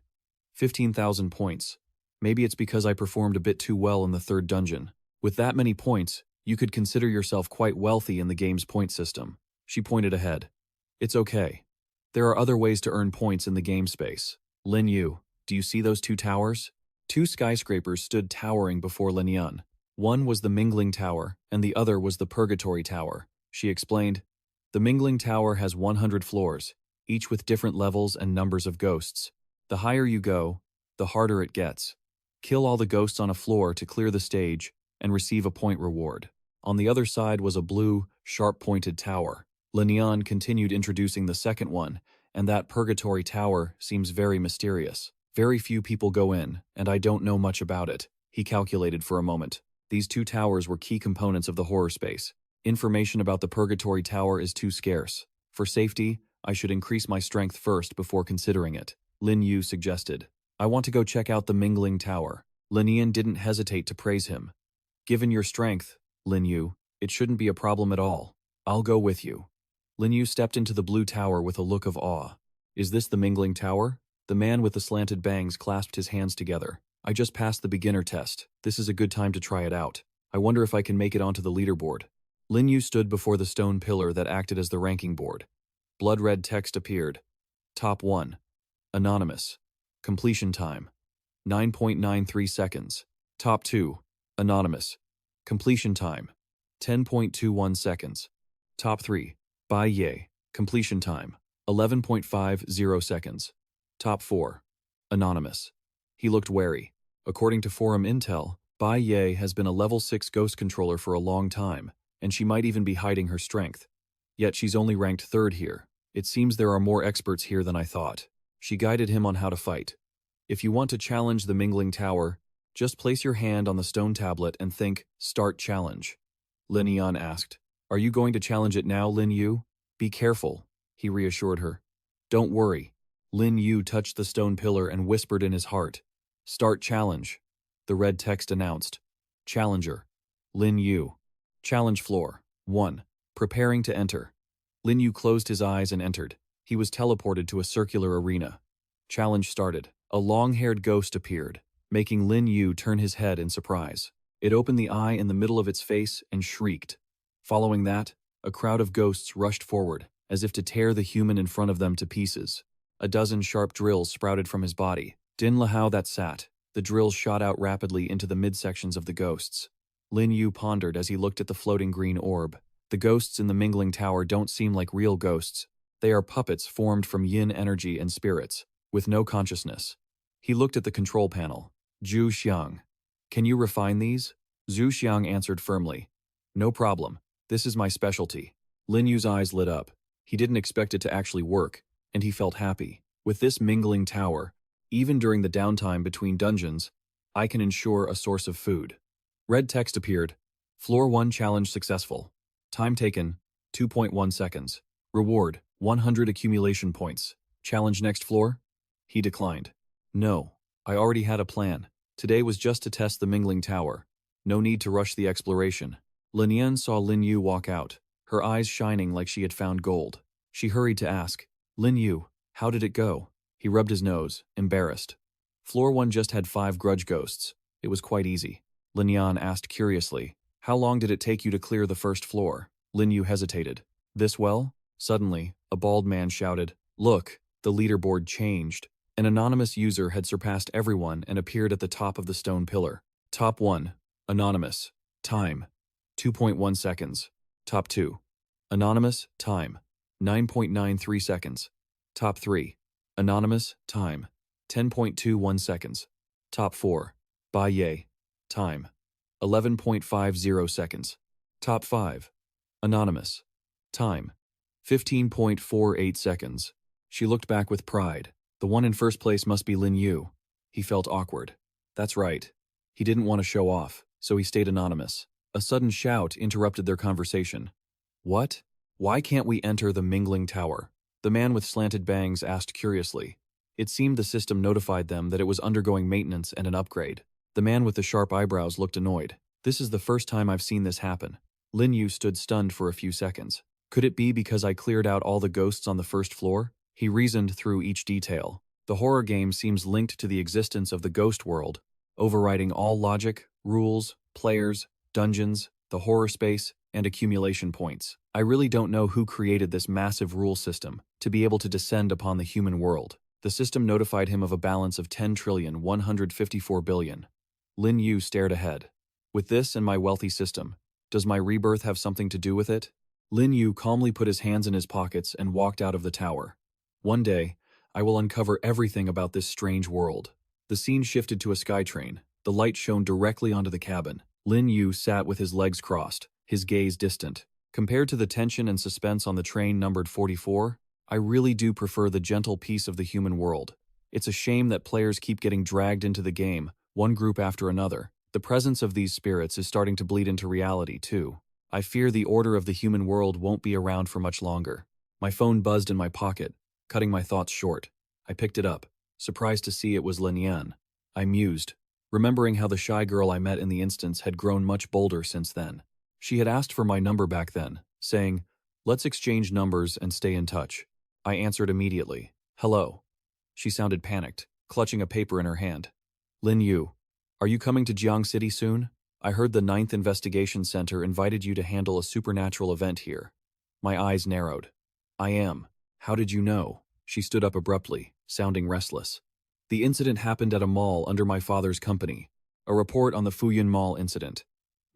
S1: 15,000 points. Maybe it's because I performed a bit too well in the third dungeon. With that many points, you could consider yourself quite wealthy in the game's point system." She pointed ahead. "It's okay. There are other ways to earn points in the game space. Lin Yu, do you see those two towers?" Two skyscrapers stood towering before Lin Yan. One was the Mingling Tower, and the other was the Purgatory Tower. She explained, "The Mingling Tower has 100 floors, each with different levels and numbers of ghosts. The higher you go, the harder it gets. Kill all the ghosts on a floor to clear the stage and receive a point reward." On the other side was a blue, sharp-pointed tower. Lin Yan continued introducing the second one, and that Purgatory Tower seems very mysterious. "Very few people go in, and I don't know much about it." He calculated for a moment. These two towers were key components of the horror space. "Information about the Purgatory Tower is too scarce. For safety, I should increase my strength first before considering it," Lin Yu suggested. "I want to go check out the Mingling Tower." Lin Yan didn't hesitate to praise him. "Given your strength, Lin Yu, it shouldn't be a problem at all. I'll go with you." Lin Yu stepped into the blue tower with a look of awe. Is this the mingling tower? The man with the slanted bangs clasped his hands together. I just passed the beginner test. This is a good time to try it out. I wonder if I can make it onto the leaderboard. Lin Yu stood before the stone pillar that acted as the ranking board. Blood-red text appeared. Top 1. Anonymous. Completion time. 9.93 seconds. Top 2. Anonymous. Completion time. 10.21 seconds. Top 3. Bai Ye. Completion time. 11.50 seconds. Top 4. Anonymous. He looked wary. According to forum intel, Bai Ye has been a level 6 ghost controller for a long time, and she might even be hiding her strength. Yet she's only ranked 3rd here. It seems there are more experts here than I thought. She guided him on how to fight. If you want to challenge the Mingling Tower, just place your hand on the stone tablet and think, Start Challenge. Lin Yan asked, Are you going to challenge it now, Lin Yu? Be careful, he reassured her. Don't worry. Lin Yu touched the stone pillar and whispered in his heart, Start Challenge. The red text announced, Challenger. Lin Yu. Challenge floor. 1. Preparing to enter. Lin Yu closed his eyes and entered. He was teleported to a circular arena. Challenge started. A long-haired ghost appeared, making Lin Yu turn his head in surprise. It opened the eye in the middle of its face and shrieked. Following that, a crowd of ghosts rushed forward, as if to tear the human in front of them to pieces. A dozen sharp drills sprouted from his body. Din Lahao that sat. The drills shot out rapidly into the midsections of the ghosts. Lin Yu pondered as he looked at the floating green orb. The ghosts in the Mingling Tower don't seem like real ghosts. They are puppets formed from yin energy and spirits, with no consciousness. He looked at the control panel. Zhu Xiang. Can you refine these? Zhu Xiang answered firmly. No problem. This is my specialty. Lin Yu's eyes lit up. He didn't expect it to actually work, and he felt happy. With this Mingling Tower, even during the downtime between dungeons, I can ensure a source of food. Red text appeared. Floor 1 challenge successful. Time taken, 2.1 seconds. Reward, 100 accumulation points. Challenge next floor? He declined. No, I already had a plan. Today was just to test the Mingling Tower. No need to rush the exploration. Lin Yan saw Lin Yu walk out, her eyes shining like she had found gold. She hurried to ask, Lin Yu, how did it go? He rubbed his nose, embarrassed. Floor 1 just had 5 grudge ghosts. It was quite easy. Lin Yan asked curiously, How long did it take you to clear the first floor? Lin Yu hesitated. This well? Suddenly, a bald man shouted, Look, the leaderboard changed. An anonymous user had surpassed everyone and appeared at the top of the stone pillar. Top 1. Anonymous. Time. 2.1 seconds. Top 2. Anonymous. Time. 9.93 seconds. Top 3. Anonymous. Time. 10.21 seconds. Top 4. Bai Ye. Time. 11.50 seconds. Top 5. Anonymous. Time. 15.48 seconds. She looked back with pride. The one in first place must be Lin Yu. He felt awkward. That's right. He didn't want to show off, so he stayed anonymous. A sudden shout interrupted their conversation. What? Why can't we enter the Mingling Tower? The man with slanted bangs asked curiously. It seemed the system notified them that it was undergoing maintenance and an upgrade. The man with the sharp eyebrows looked annoyed. This is the first time I've seen this happen. Lin Yu stood stunned for a few seconds. Could it be because I cleared out all the ghosts on the first floor? He reasoned through each detail. The horror game seems linked to the existence of the ghost world, overriding all logic, rules, players, dungeons, the horror space, and accumulation points. I really don't know who created this massive rule system to be able to descend upon the human world. The system notified him of a balance of 10,154 billion. Lin Yu stared ahead. With this and my wealthy system, does my rebirth have something to do with it? Lin Yu calmly put his hands in his pockets and walked out of the tower. One day, I will uncover everything about this strange world. The scene shifted to a SkyTrain. The light shone directly onto the cabin. Lin Yu sat with his legs crossed, his gaze distant. Compared to the tension and suspense on the train numbered 44, I really do prefer the gentle peace of the human world. It's a shame that players keep getting dragged into the game, one group after another. The presence of these spirits is starting to bleed into reality, too. I fear the order of the human world won't be around for much longer. My phone buzzed in my pocket, cutting my thoughts short. I picked it up, surprised to see it was Lin Yan. I mused, remembering how the shy girl I met in the instance had grown much bolder since then. She had asked for my number back then, saying, Let's exchange numbers and stay in touch. I answered immediately. Hello. She sounded panicked, clutching a paper in her hand. Lin Yu, are you coming to Jiang City soon? I heard the 9th Investigation Center invited you to handle a supernatural event here. My eyes narrowed. I am. How did you know? She stood up abruptly, sounding restless. The incident happened at a mall under my father's company. A report on the Fuyun Mall incident.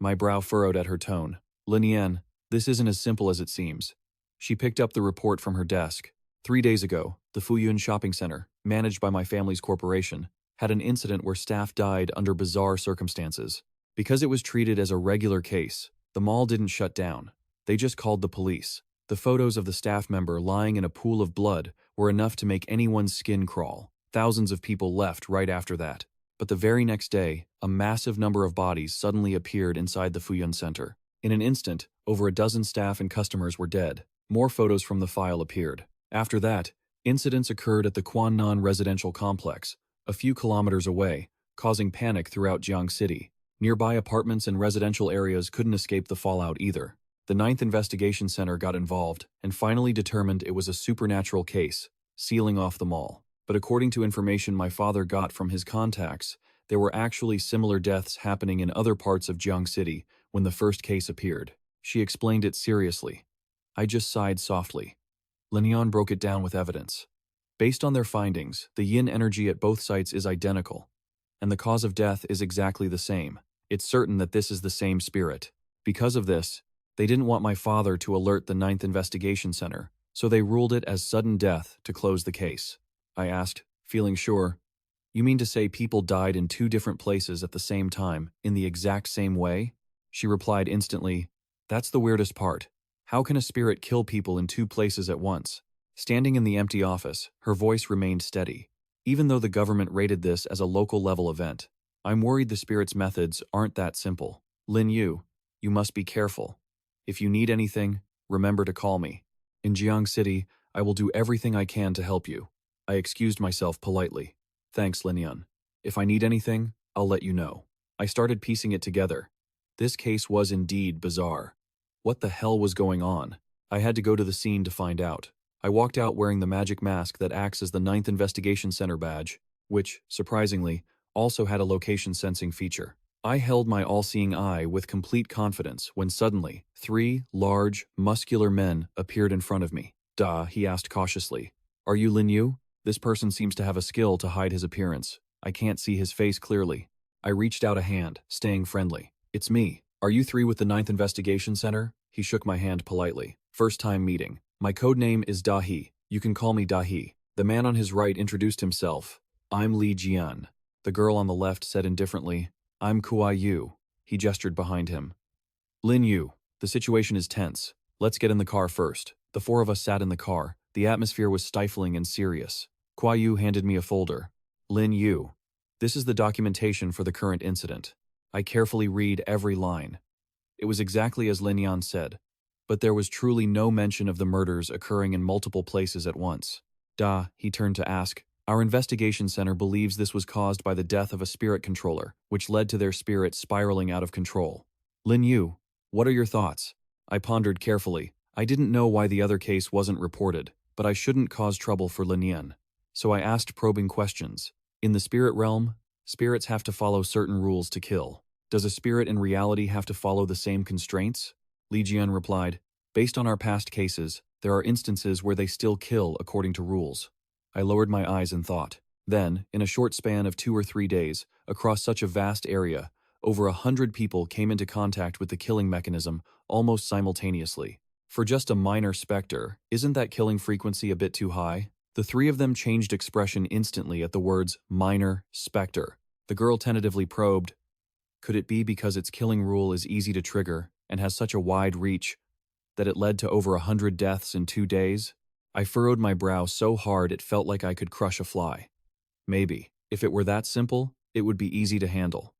S1: My brow furrowed at her tone. Lin Yan, this isn't as simple as it seems. She picked up the report from her desk. 3 days ago, the Fuyun shopping center, managed by my family's corporation, had an incident where staff died under bizarre circumstances. Because it was treated as a regular case, the mall didn't shut down. They just called the police. The photos of the staff member lying in a pool of blood were enough to make anyone's skin crawl. Thousands of people left right after that. But the very next day, a massive number of bodies suddenly appeared inside the Fuyun Center. In an instant, over a dozen staff and customers were dead. More photos from the file appeared. After that, incidents occurred at the Quannan residential complex, a few kilometers away, causing panic throughout Jiang City. Nearby apartments and residential areas couldn't escape the fallout either. The 9th Investigation Center got involved and finally determined it was a supernatural case, sealing off the mall. But according to information my father got from his contacts, there were actually similar deaths happening in other parts of Jiang City when the first case appeared. She explained it seriously. I just sighed softly. Lin Yan broke it down with evidence. Based on their findings, the yin energy at both sites is identical, and the cause of death is exactly the same. It's certain that this is the same spirit. Because of this, they didn't want my father to alert the 9th Investigation Center, so they ruled it as sudden death to close the case. I asked, feeling sure. You mean to say people died in 2 different places at the same time, in the exact same way? She replied instantly, that's the weirdest part. How can a spirit kill people in 2 places at once? Standing in the empty office, her voice remained steady. Even though the government rated this as a local-level event, I'm worried the spirit's methods aren't that simple. Lin Yu, you must be careful. If you need anything, remember to call me. In Jiang City, I will do everything I can to help you. I excused myself politely. Thanks, Lin Yan. If I need anything, I'll let you know. I started piecing it together. This case was indeed bizarre. What the hell was going on? I had to go to the scene to find out. I walked out wearing the magic mask that acts as the 9th Investigation Center badge, which, surprisingly, also had a location sensing feature. I held my all-seeing eye with complete confidence when suddenly 3 large, muscular men appeared in front of me. Duh, he asked cautiously. Are you Lin Yu? This person seems to have a skill to hide his appearance. I can't see his face clearly. I reached out a hand, staying friendly. It's me. Are you 3 with the 9th Investigation Center? He shook my hand politely. First time meeting. My code name is Dahi. You can call me Dahi. The man on his right introduced himself. I'm Li Jian. The girl on the left said indifferently, I'm Kuai Yu. He gestured behind him. Lin Yu, the situation is tense. Let's get in the car first. The 4 of us sat in the car. The atmosphere was stifling and serious. Kuai Yu handed me a folder. Lin Yu. This is the documentation for the current incident. I carefully read every line. It was exactly as Lin Yan said, but there was truly no mention of the murders occurring in multiple places at once. He turned to ask, our investigation center believes this was caused by the death of a spirit controller, which led to their spirit spiraling out of control. Lin Yu, what are your thoughts? I pondered carefully. I didn't know why the other case wasn't reported, but I shouldn't cause trouble for Lin Yan. So I asked probing questions. In the spirit realm, spirits have to follow certain rules to kill. Does a spirit in reality have to follow the same constraints? Li Jian replied, based on our past cases, there are instances where they still kill according to rules. I lowered my eyes and thought. Then, in a short span of 2 or 3 days, across such a vast area, over 100 people came into contact with the killing mechanism almost simultaneously. For just a minor specter, isn't that killing frequency a bit too high? The 3 of them changed expression instantly at the words minor specter. The girl tentatively probed, could it be because its killing rule is easy to trigger and has such a wide reach that it led to over 100 deaths in 2 days? I furrowed my brow so hard it felt like I could crush a fly. Maybe, if it were that simple, it would be easy to handle.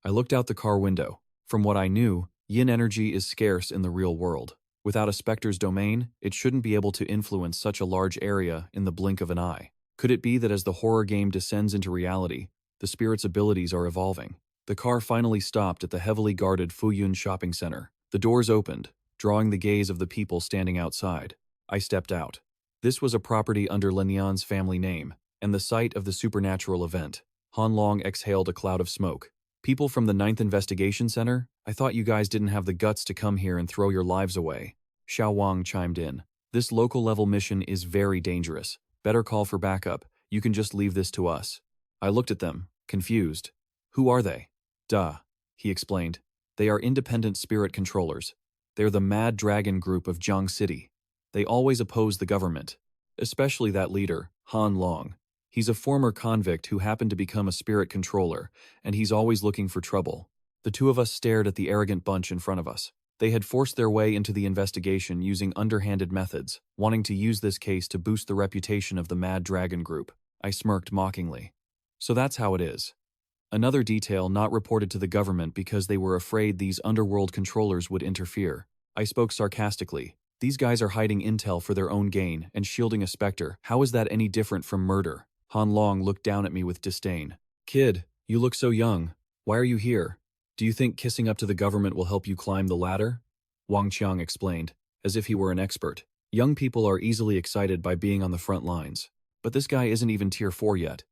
S1: I looked out the car window. From what I knew, yin energy is scarce in the real world. Without a specter's domain, it shouldn't be able to influence such a large area in the blink of an eye. Could it be that as the horror game descends into reality, the spirit's abilities are evolving? The car finally stopped at the heavily guarded Fuyun shopping center. The doors opened, drawing the gaze of the people standing outside. I stepped out. This was a property under Lin Yu's family name, and the site of the supernatural event. Han Long exhaled a cloud of smoke. People from the 9th Investigation Center? I thought you guys didn't have the guts to come here and throw your lives away. Xiao Wang chimed in. This local-level mission is very dangerous. Better call for backup. You can just leave this to us. I looked at them, confused. Who are they? Duh, he explained. They are independent spirit controllers. They're the Mad Dragon group of Jiang City. They always oppose the government, especially that leader, Han Long. He's a former convict who happened to become a spirit controller, and he's always looking for trouble. The two of us stared at the arrogant bunch in front of us. They had forced their way into the investigation using underhanded methods, wanting to use this case to boost the reputation of the Mad Dragon group. I smirked mockingly. So that's how it is. Another detail not reported to the government because they were afraid these underworld controllers would interfere. I spoke sarcastically. These guys are hiding intel for their own gain and shielding a specter. How is that any different from murder? Han Long looked down at me with disdain. Kid, you look so young. Why are you here? Do you think kissing up to the government will help you climb the ladder? Wang Qiang explained, as if he were an expert. Young people are easily excited by being on the front lines. But this guy isn't even Tier 4 yet.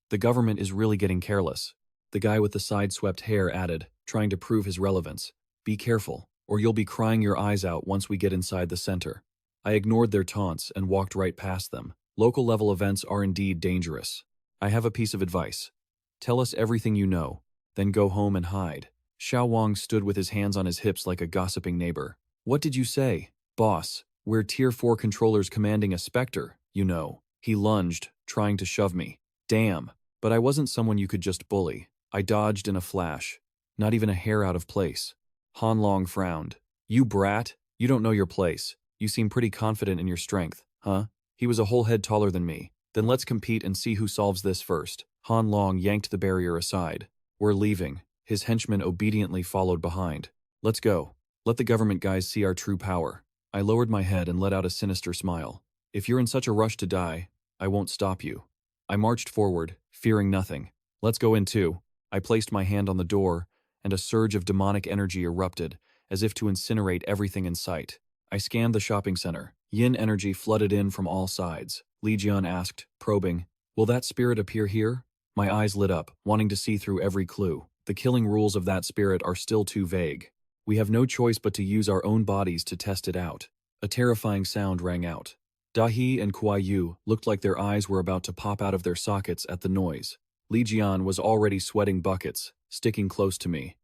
S1: The government is really getting careless. The guy with the side-swept hair added, trying to prove his relevance. Be careful, or you'll be crying your eyes out once we get inside the center. I ignored their taunts and walked right past them. Local-level events are indeed dangerous. I have a piece of advice. Tell us everything you know, then go home and hide. Xiao Wang stood with his hands on his hips like a gossiping neighbor. What did you say? Boss, we're Tier 4 controllers commanding a specter, you know. He lunged, trying to shove me. Damn, but I wasn't someone you could just bully. I dodged in a flash, not even a hair out of place. Han Long frowned. You brat, you don't know your place. You seem pretty confident in your strength, huh? He was a whole head taller than me. Then let's compete and see who solves this first. Han Long yanked the barrier aside. We're leaving. His henchmen obediently followed behind. Let's go. Let the government guys see our true power. I lowered my head and let out a sinister smile. If you're in such a rush to die, I won't stop you. I marched forward, fearing nothing. Let's go in too. I placed my hand on the door, and a surge of demonic energy erupted, as if to incinerate everything in sight. I scanned the shopping center. Yin energy flooded in from all sides. Li Jian asked, probing, will that spirit appear here? My eyes lit up, wanting to see through every clue. The killing rules of that spirit are still too vague. We have no choice but to use our own bodies to test it out. A terrifying sound rang out. Dahi and Kuai Yu looked like their eyes were about to pop out of their sockets at the noise. Li Jian was already sweating buckets, sticking close to me.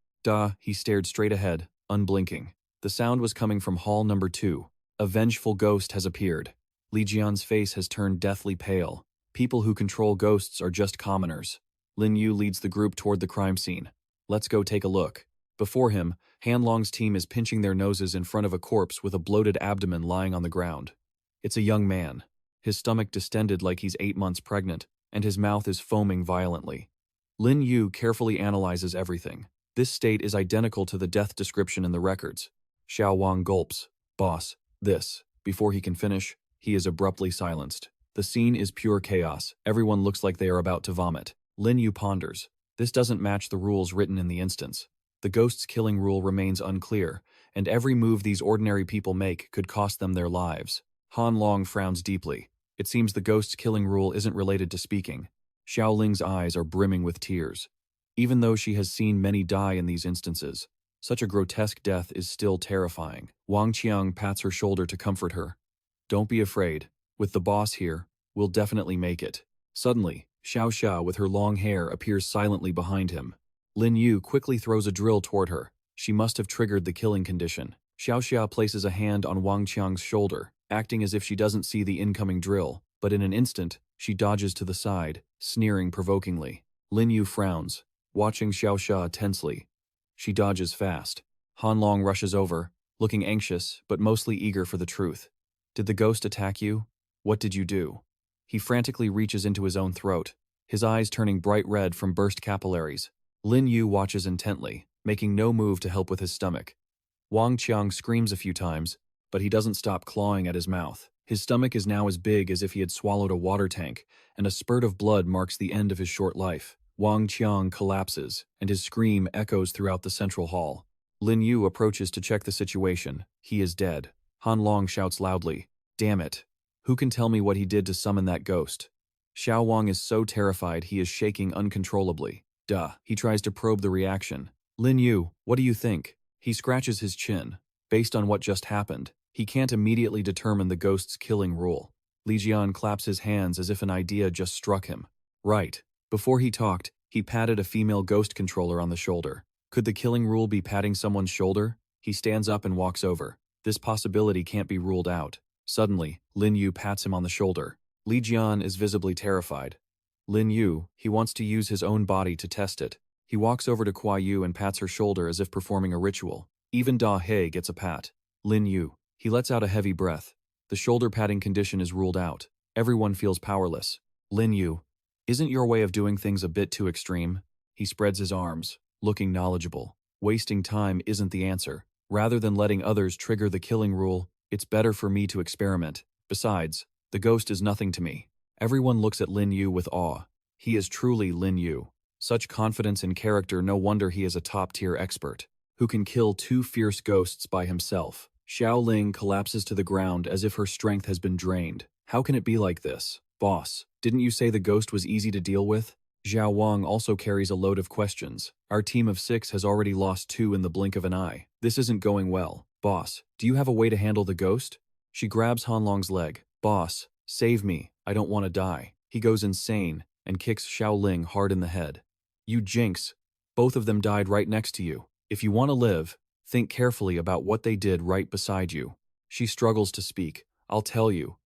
S1: He stared straight ahead, unblinking. The sound was coming from hall number 2. A vengeful ghost has appeared. Li Jian's face has turned deathly pale. People who control ghosts are just commoners. Lin Yu leads the group toward the crime scene. Let's go take a look. Before him, Han Long's team is pinching their noses in front of a corpse with a bloated abdomen lying on the ground. It's a young man. His stomach distended like he's 8 months pregnant, and his mouth is foaming violently. Lin Yu carefully analyzes everything. This state is identical to the death description in the records. Xiao Wang gulps. Boss, this. Before he can finish, he is abruptly silenced. The scene is pure chaos. Everyone looks like they are about to vomit. Lin Yu ponders. This doesn't match the rules written in the instance. The ghost's killing rule remains unclear, and every move these ordinary people make could cost them their lives. Han Long frowns deeply. It seems the ghost's killing rule isn't related to speaking. Xiao Ling's eyes are brimming with tears. Even though she has seen many die in these instances, such a grotesque death is still terrifying. Wang Qiang pats her shoulder to comfort her. Don't be afraid. With the boss here, we'll definitely make it. Suddenly, Xiao Xia with her long hair appears silently behind him. Lin Yu quickly throws a drill toward her. She must have triggered the killing condition. Xiao Xia places a hand on Wang Qiang's shoulder, acting as if she doesn't see the incoming drill, but in an instant, she dodges to the side, sneering provokingly. Lin Yu frowns, watching Xiao Xia tensely. She dodges fast. Han Long rushes over, looking anxious but mostly eager for the truth. Did the ghost attack you? What did you do? He frantically reaches into his own throat, his eyes turning bright red from burst capillaries. Lin Yu watches intently, making no move to help with his stomach. Wang Qiang screams a few times, but he doesn't stop clawing at his mouth. His stomach is now as big as if he had swallowed a water tank, and a spurt of blood marks the end of his short life. Wang Qiang collapses, and his scream echoes throughout the central hall. Lin Yu approaches to check the situation. He is dead. Han Long shouts loudly, "Damn it! Who can tell me what he did to summon that ghost?" Xiao Wang is so terrified he is shaking uncontrollably. Duh. He tries to probe the reaction. "Lin Yu, what do you think?" He scratches his chin. Based on what just happened, he can't immediately determine the ghost's killing rule. Li Jian claps his hands as if an idea just struck him. Right. Before he talked, he patted a female ghost controller on the shoulder. Could the killing rule be patting someone's shoulder? He stands up and walks over. This possibility can't be ruled out. Suddenly, Lin Yu pats him on the shoulder. Li Jian is visibly terrified. Lin Yu, he wants to use his own body to test it. He walks over to Kuai Yu and pats her shoulder as if performing a ritual. Even Da He gets a pat. Lin Yu, he lets out a heavy breath. The shoulder patting condition is ruled out. Everyone feels powerless. Lin Yu, isn't your way of doing things a bit too extreme? He spreads his arms, looking knowledgeable. Wasting time isn't the answer. Rather than letting others trigger the killing rule, it's better for me to experiment. Besides, the ghost is nothing to me. Everyone looks at Lin Yu with awe. He is truly Lin Yu. Such confidence in character, no wonder he is a top-tier expert, who can kill 2 fierce ghosts by himself. Xiao Ling collapses to the ground as if her strength has been drained. How can it be like this? Boss, didn't you say the ghost was easy to deal with? Xiao Wang also carries a load of questions. Our team of 6 has already lost 2 in the blink of an eye. This isn't going well. Boss, do you have a way to handle the ghost? She grabs Han Long's leg. Boss, save me. I don't want to die. He goes insane and kicks Xiao Ling hard in the head. You jinx. Both of them died right next to you. If you want to live, think carefully about what they did right beside you. She struggles to speak. I'll tell you.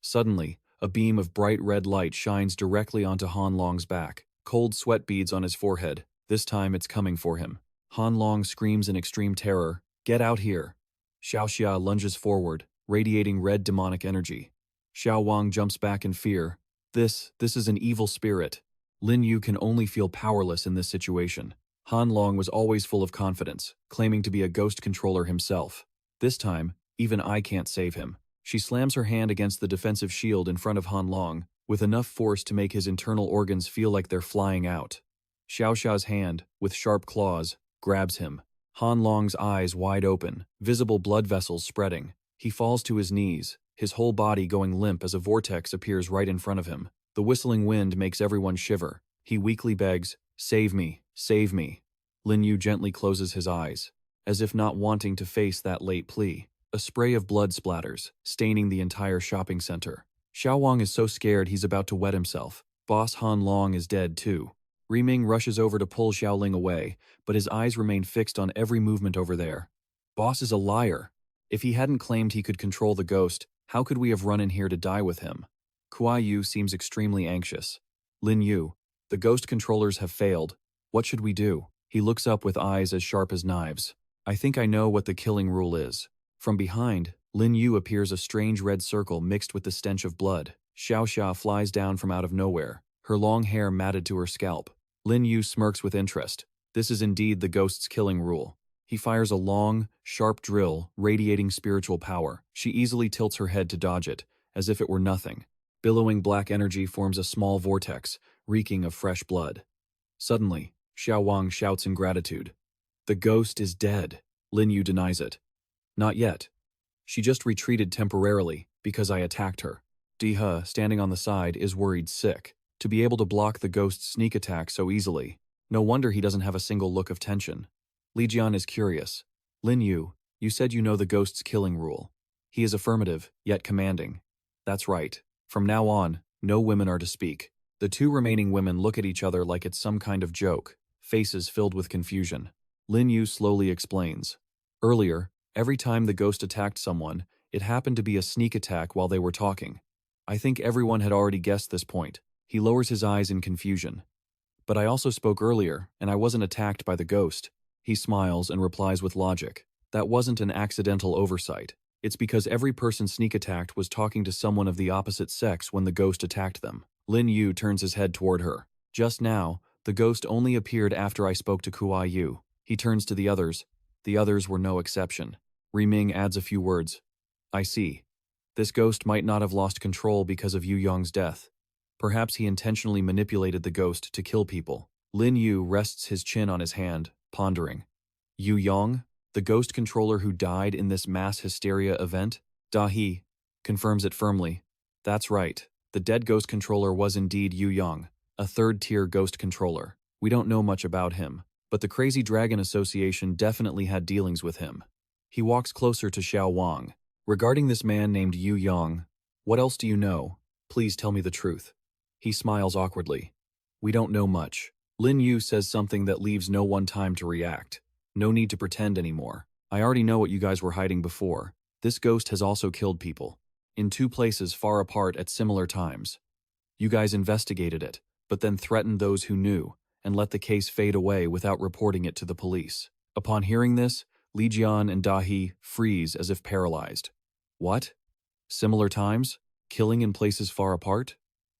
S1: Suddenly, a beam of bright red light shines directly onto Han Long's back. Cold sweat beads on his forehead. This time it's coming for him. Han Long screams in extreme terror. Get out here. Xiao Xia lunges forward, radiating red demonic energy. Xiao Wang jumps back in fear. This is an evil spirit. Lin Yu can only feel powerless in this situation. Han Long was always full of confidence, claiming to be a ghost controller himself. This time, even I can't save him. She slams her hand against the defensive shield in front of Han Long, with enough force to make his internal organs feel like they're flying out. Xiao Xia's hand, with sharp claws, grabs him. Han Long's eyes wide open, visible blood vessels spreading. He falls to his knees, his whole body going limp as a vortex appears right in front of him. The whistling wind makes everyone shiver. He weakly begs, "Save me, save me." Lin Yu gently closes his eyes, as if not wanting to face that late plea. A spray of blood splatters, staining the entire shopping center. Xiao Wang is so scared he's about to wet himself. Boss Han Long is dead too. Riming rushes over to pull Xiao Ling away, but his eyes remain fixed on every movement over there. Boss is a liar. If he hadn't claimed he could control the ghost, how could we have run in here to die with him? Kuai Yu seems extremely anxious. Lin Yu, the ghost controllers have failed. What should we do? He looks up with eyes as sharp as knives. I think I know what the killing rule is. From behind, Lin Yu appears a strange red circle mixed with the stench of blood. Xiao Xia flies down from out of nowhere, her long hair matted to her scalp. Lin Yu smirks with interest. This is indeed the ghost's killing rule. He fires a long, sharp drill, radiating spiritual power. She easily tilts her head to dodge it, as if it were nothing. Billowing black energy forms a small vortex, reeking of fresh blood. Suddenly, Xiao Wang shouts in gratitude. The ghost is dead. Lin Yu denies it. Not yet. She just retreated temporarily, because I attacked her. Di He, standing on the side, is worried sick. To be able to block the ghost's sneak attack so easily. No wonder he doesn't have a single look of tension. Li Jian is curious. Lin Yu, you said you know the ghost's killing rule. He is affirmative, yet commanding. That's right. From now on, no women are to speak. The 2 remaining women look at each other like it's some kind of joke, faces filled with confusion. Lin Yu slowly explains. Earlier, every time the ghost attacked someone, it happened to be a sneak attack while they were talking. I think everyone had already guessed this point. He lowers his eyes in confusion. But I also spoke earlier, and I wasn't attacked by the ghost. He smiles and replies with logic. That wasn't an accidental oversight. It's because every person sneak attacked was talking to someone of the opposite sex when the ghost attacked them. Lin Yu turns his head toward her. Just now, the ghost only appeared after I spoke to Kuai Yu. He turns to the others. The others were no exception. Riming adds a few words. I see. This ghost might not have lost control because of Yu Yong's death. Perhaps he intentionally manipulated the ghost to kill people. Lin Yu rests his chin on his hand, pondering. Yu Yong, the ghost controller who died in this mass hysteria event? Da He confirms it firmly. That's right. The dead ghost controller was indeed Yu Yong, a third-tier ghost controller. We don't know much about him, but the Crazy Dragon Association definitely had dealings with him. He walks closer to Xiao Wang. Regarding this man named Yu Yong, what else do you know? Please tell me the truth. He smiles awkwardly. We don't know much. Lin Yu says something that leaves no one time to react. No need to pretend anymore. I already know what you guys were hiding before. This ghost has also killed people. In 2 places far apart at similar times. You guys investigated it, but then threatened those who knew, and let the case fade away without reporting it to the police. Upon hearing this, Li Jian and Da He freeze as if paralyzed. What? Similar times? Killing in places far apart?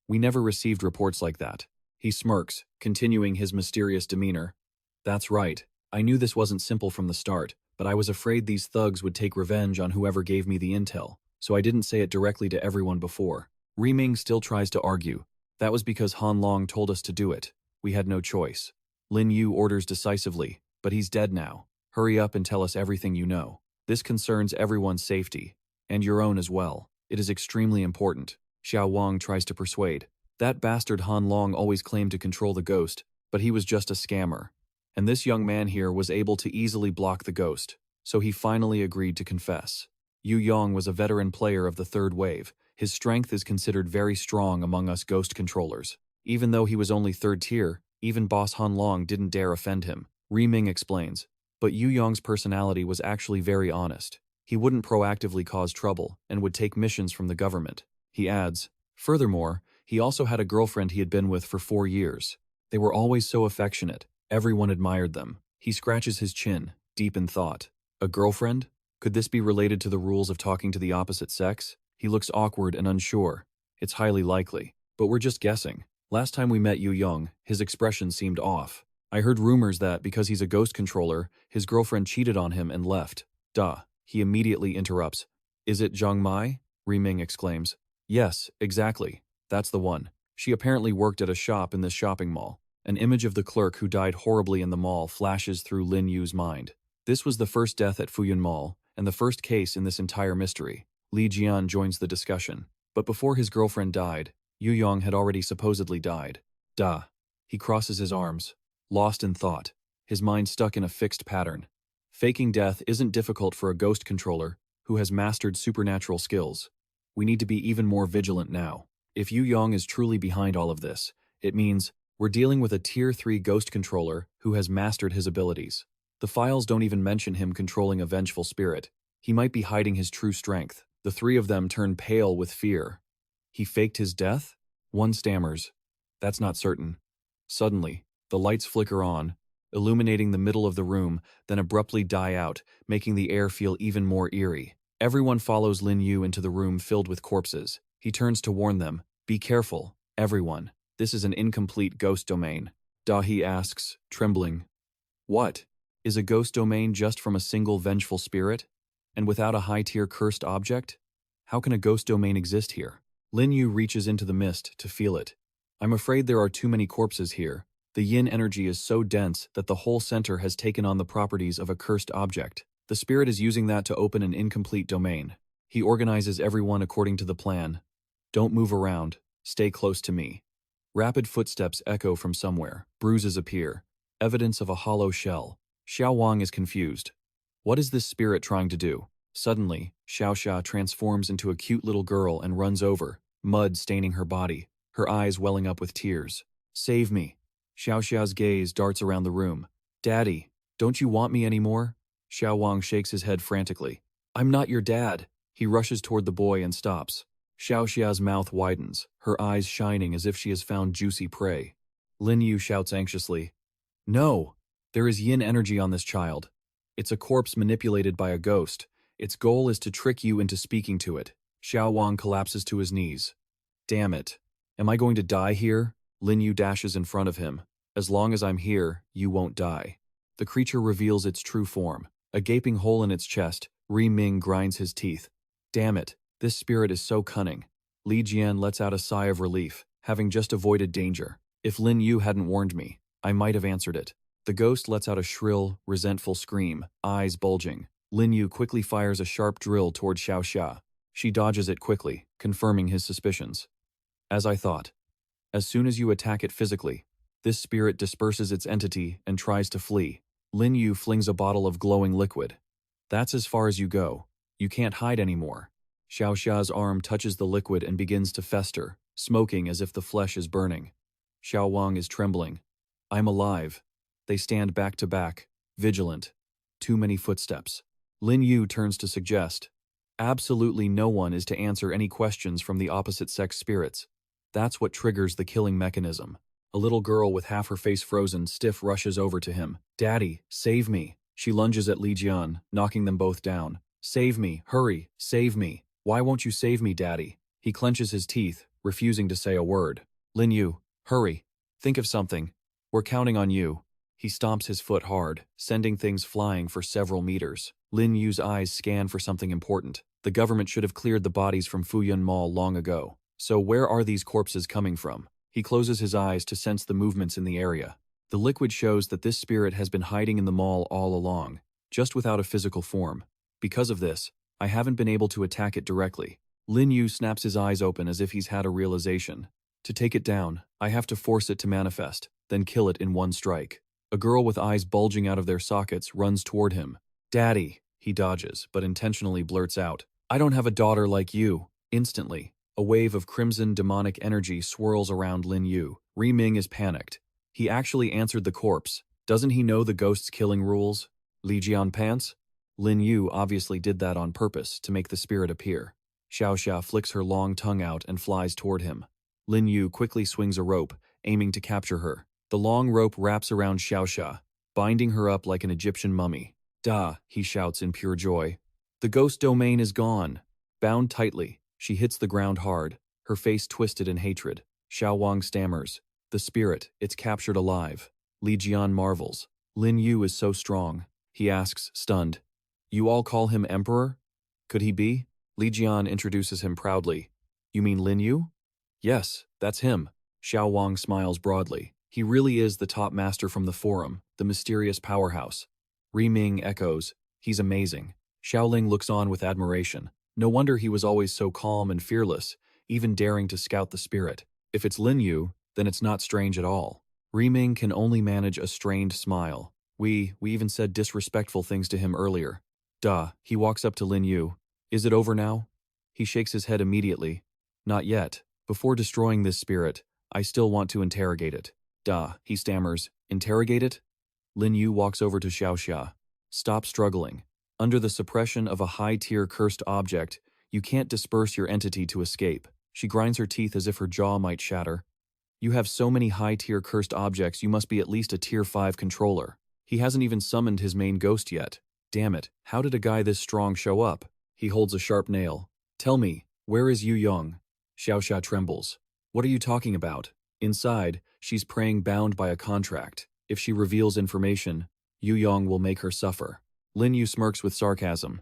S1: We never received reports like that. He smirks, continuing his mysterious demeanor. That's right. I knew this wasn't simple from the start, but I was afraid these thugs would take revenge on whoever gave me the intel, so I didn't say it directly to everyone before. Ming still tries to argue. That was because Han Long told us to do it. We had no choice. Lin Yu orders decisively, but he's dead now. Hurry up and tell us everything you know. This concerns everyone's safety, and your own as well. It is extremely important. Xiao Wang tries to persuade. That bastard Han Long always claimed to control the ghost, but he was just a scammer. And this young man here was able to easily block the ghost, so he finally agreed to confess. Yu Yong was a veteran player of the third wave. His strength is considered very strong among us ghost controllers. Even though he was only third tier, even boss Han Long didn't dare offend him. Ming explains. But Yu Yong's personality was actually very honest. He wouldn't proactively cause trouble and would take missions from the government. He adds, furthermore, he also had a girlfriend he had been with for 4 years. They were always so affectionate. Everyone admired them. He scratches his chin, deep in thought. A girlfriend? Could this be related to the rules of talking to the opposite sex? He looks awkward and unsure. It's highly likely, but we're just guessing. Last time we met Yu Yong, his expression seemed off. I heard rumors that because he's a ghost controller, his girlfriend cheated on him and left. Duh. He immediately interrupts. Is it Zhang Mai? Ming exclaims. Yes, exactly. That's the one. She apparently worked at a shop in this shopping mall. An image of the clerk who died horribly in the mall flashes through Lin Yu's mind. This was the first death at Fuyun Mall, and the first case in this entire mystery. Li Jian joins the discussion. But before his girlfriend died, Yu Yong had already supposedly died. Duh. He crosses his arms, lost in thought, his mind stuck in a fixed pattern. Faking death isn't difficult for a ghost controller who has mastered supernatural skills. We need to be even more vigilant now. If Yu Yong is truly behind all of this, it means we're dealing with a Tier 3 ghost controller who has mastered his abilities. The files don't even mention him controlling a vengeful spirit. He might be hiding his true strength. The 3 of them turn pale with fear. He faked his death? One stammers. That's not certain. Suddenly, the lights flicker on, illuminating the middle of the room, then abruptly die out, making the air feel even more eerie. Everyone follows Lin Yu into the room filled with corpses. He turns to warn them. Be careful, everyone. This is an incomplete ghost domain. Da He asks, trembling. What? Is a ghost domain just from a single vengeful spirit? And without a high-tier cursed object? How can a ghost domain exist here? Lin Yu reaches into the mist to feel it. I'm afraid there are too many corpses here. The yin energy is so dense that the whole center has taken on the properties of a cursed object. The spirit is using that to open an incomplete domain. He organizes everyone according to the plan. Don't move around. Stay close to me. Rapid footsteps echo from somewhere. Bruises appear. Evidence of a hollow shell. Xiao Wang is confused. What is this spirit trying to do? Suddenly, Xiaoxia transforms into a cute little girl and runs over, mud staining her body, her eyes welling up with tears. Save me. Xiaoxia's gaze darts around the room. Daddy, don't you want me anymore? Xiao Wang shakes his head frantically. I'm not your dad. He rushes toward the boy and stops. Xiaoxia's mouth widens, her eyes shining as if she has found juicy prey. Lin Yu shouts anxiously. No! There is yin energy on this child. It's a corpse manipulated by a ghost. Its goal is to trick you into speaking to it. Xiao Wang collapses to his knees. Damn it. Am I going to die here? Lin Yu dashes in front of him. As long as I'm here, you won't die. The creature reveals its true form. A gaping hole in its chest, Ming grinds his teeth. Damn it, this spirit is so cunning. Li Jian lets out a sigh of relief, having just avoided danger. If Lin Yu hadn't warned me, I might have answered it. The ghost lets out a shrill, resentful scream, eyes bulging. Lin Yu quickly fires a sharp drill toward Xia. She dodges it quickly, confirming his suspicions. As I thought. As soon as you attack it physically, this spirit disperses its entity and tries to flee. Lin Yu flings a bottle of glowing liquid. That's as far as you go. You can't hide anymore. Xiao's arm touches the liquid and begins to fester, smoking as if the flesh is burning. Xiao Wang is trembling. I'm alive. They stand back to back, vigilant. Too many footsteps. Lin Yu turns to suggest. Absolutely no one is to answer any questions from the opposite sex spirits. That's what triggers the killing mechanism. A little girl with half her face frozen stiff rushes over to him. Daddy, save me. She lunges at Li Jian, knocking them both down. Save me, hurry, save me. Why won't you save me, Daddy? He clenches his teeth, refusing to say a word. Lin Yu, hurry. Think of something. We're counting on you. He stomps his foot hard, sending things flying for several meters. Lin Yu's eyes scan for something important. The government should have cleared the bodies from Fuyun Mall long ago. So where are these corpses coming from? He closes his eyes to sense the movements in the area. The liquid shows that this spirit has been hiding in the mall all along, just without a physical form. Because of this, I haven't been able to attack it directly. Lin Yu snaps his eyes open as if he's had a realization. To take it down, I have to force it to manifest, then kill it in one strike. A girl with eyes bulging out of their sockets runs toward him. Daddy, he dodges, but intentionally blurts out. I don't have a daughter like you. Instantly, a wave of crimson demonic energy swirls around Lin Yu. Ming is panicked. He actually answered the corpse. Doesn't he know the ghost's killing rules? Li Jian pants? Lin Yu obviously did that on purpose to make the spirit appear. Xia flicks her long tongue out and flies toward him. Lin Yu quickly swings a rope, aiming to capture her. The long rope wraps around Xia, binding her up like an Egyptian mummy. Da, he shouts in pure joy. The ghost domain is gone. Bound tightly, she hits the ground hard, her face twisted in hatred. Xiao Wang stammers. The spirit, it's captured alive. Li Jian marvels. Lin Yu is so strong. He asks, stunned. You all call him Emperor? Could he be? Li Jian introduces him proudly. You mean Lin Yu? Yes, that's him. Xiao Wang smiles broadly. He really is the top master from the forum, the mysterious powerhouse. Ming echoes. He's amazing. Xiaoling looks on with admiration. No wonder he was always so calm and fearless, even daring to scout the spirit. If it's Lin Yu, then it's not strange at all. Ming can only manage a strained smile. We even said disrespectful things to him earlier. Duh, he walks up to Lin Yu. Is it over now? He shakes his head immediately. Not yet. Before destroying this spirit, I still want to interrogate it. Duh, he stammers. Interrogate it? Lin Yu walks over to Xia. Stop struggling. Under the suppression of a high-tier cursed object, you can't disperse your entity to escape. She grinds her teeth as if her jaw might shatter. You have so many high-tier cursed objects, you must be at least a tier 5 controller. He hasn't even summoned his main ghost yet. Damn it, how did a guy this strong show up? He holds a sharp nail. Tell me, where is Yu Yong? Xia trembles. What are you talking about? Inside, she's praying bound by a contract. If she reveals information, Yu Yong will make her suffer. Lin Yu smirks with sarcasm.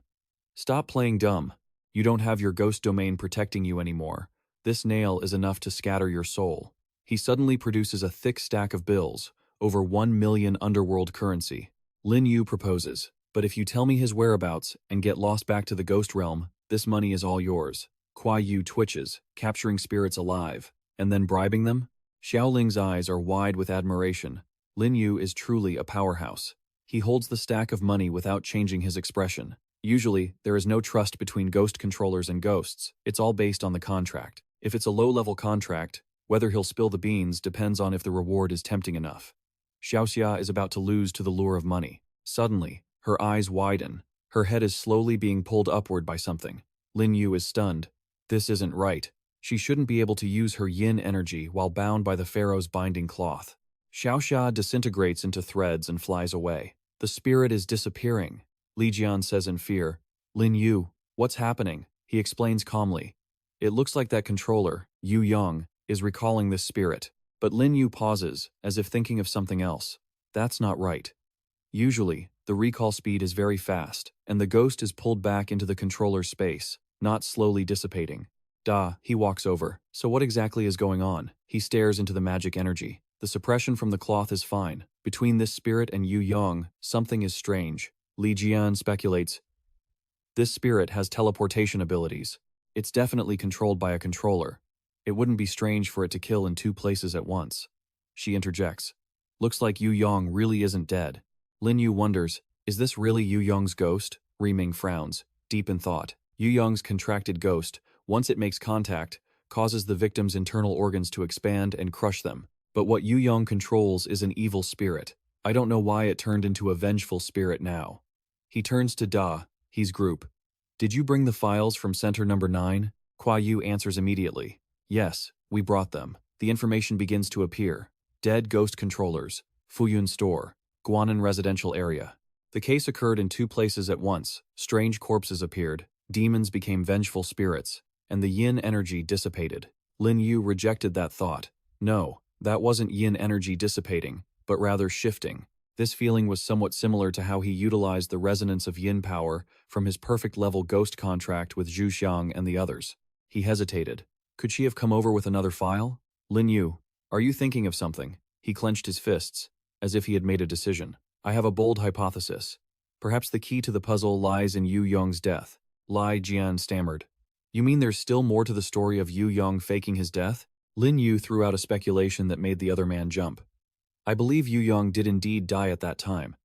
S1: Stop playing dumb. You don't have your ghost domain protecting you anymore. This nail is enough to scatter your soul. He suddenly produces a thick stack of bills, over 1 million underworld currency. Lin Yu proposes, but if you tell me his whereabouts and get lost back to the ghost realm, this money is all yours. Kuai Yu twitches, capturing spirits alive, and then bribing them? Xiaoling's eyes are wide with admiration. Lin Yu is truly a powerhouse. He holds the stack of money without changing his expression. Usually, there is no trust between ghost controllers and ghosts. It's all based on the contract. If it's a low-level contract, whether he'll spill the beans depends on if the reward is tempting enough. Xia is about to lose to the lure of money. Suddenly, her eyes widen. Her head is slowly being pulled upward by something. Lin Yu is stunned. This isn't right. She shouldn't be able to use her yin energy while bound by the pharaoh's binding cloth. Xia disintegrates into threads and flies away. The spirit is disappearing. Li Jian says in fear. Lin Yu, what's happening? He explains calmly. It looks like that controller, Yu Yong, is recalling this spirit. But Lin Yu pauses, as if thinking of something else. That's not right. Usually, the recall speed is very fast, and the ghost is pulled back into the controller's space, not slowly dissipating. Da, he walks over. So what exactly is going on? He stares into the magic energy. The suppression from the cloth is fine. Between this spirit and Yu Yong, something is strange. Li Jian speculates. This spirit has teleportation abilities. It's definitely controlled by a controller. It wouldn't be strange for it to kill in 2 places at once. She interjects. Looks like Yu Yong really isn't dead. Lin Yu wonders, is this really Yu Yong's ghost? Riming frowns, deep in thought. Yu Yong's contracted ghost, once it makes contact, causes the victim's internal organs to expand and crush them. But what Yu Yong controls is an evil spirit. I don't know why it turned into a vengeful spirit now. He turns to Da, his group. Did you bring the files from Center Number 9? Kuai Yu answers immediately. Yes, we brought them. The information begins to appear. Dead ghost controllers, Fuyun Store, Guanan residential area. The case occurred in 2 places at once. Strange corpses appeared, demons became vengeful spirits, and the yin energy dissipated. Lin Yu rejected that thought. No, that wasn't yin energy dissipating, but rather shifting. This feeling was somewhat similar to how he utilized the resonance of yin power from his perfect-level ghost contract with Zhu Xiang and the others. He hesitated. Could she have come over with another file? Lin Yu, are you thinking of something? He clenched his fists, as if he had made a decision. I have a bold hypothesis. Perhaps the key to the puzzle lies in Yu Yong's death. Li Jian stammered. You mean there's still more to the story of Yu Yong faking his death? Lin Yu threw out a speculation that made the other man jump. I believe Yu Yong did indeed die at that time,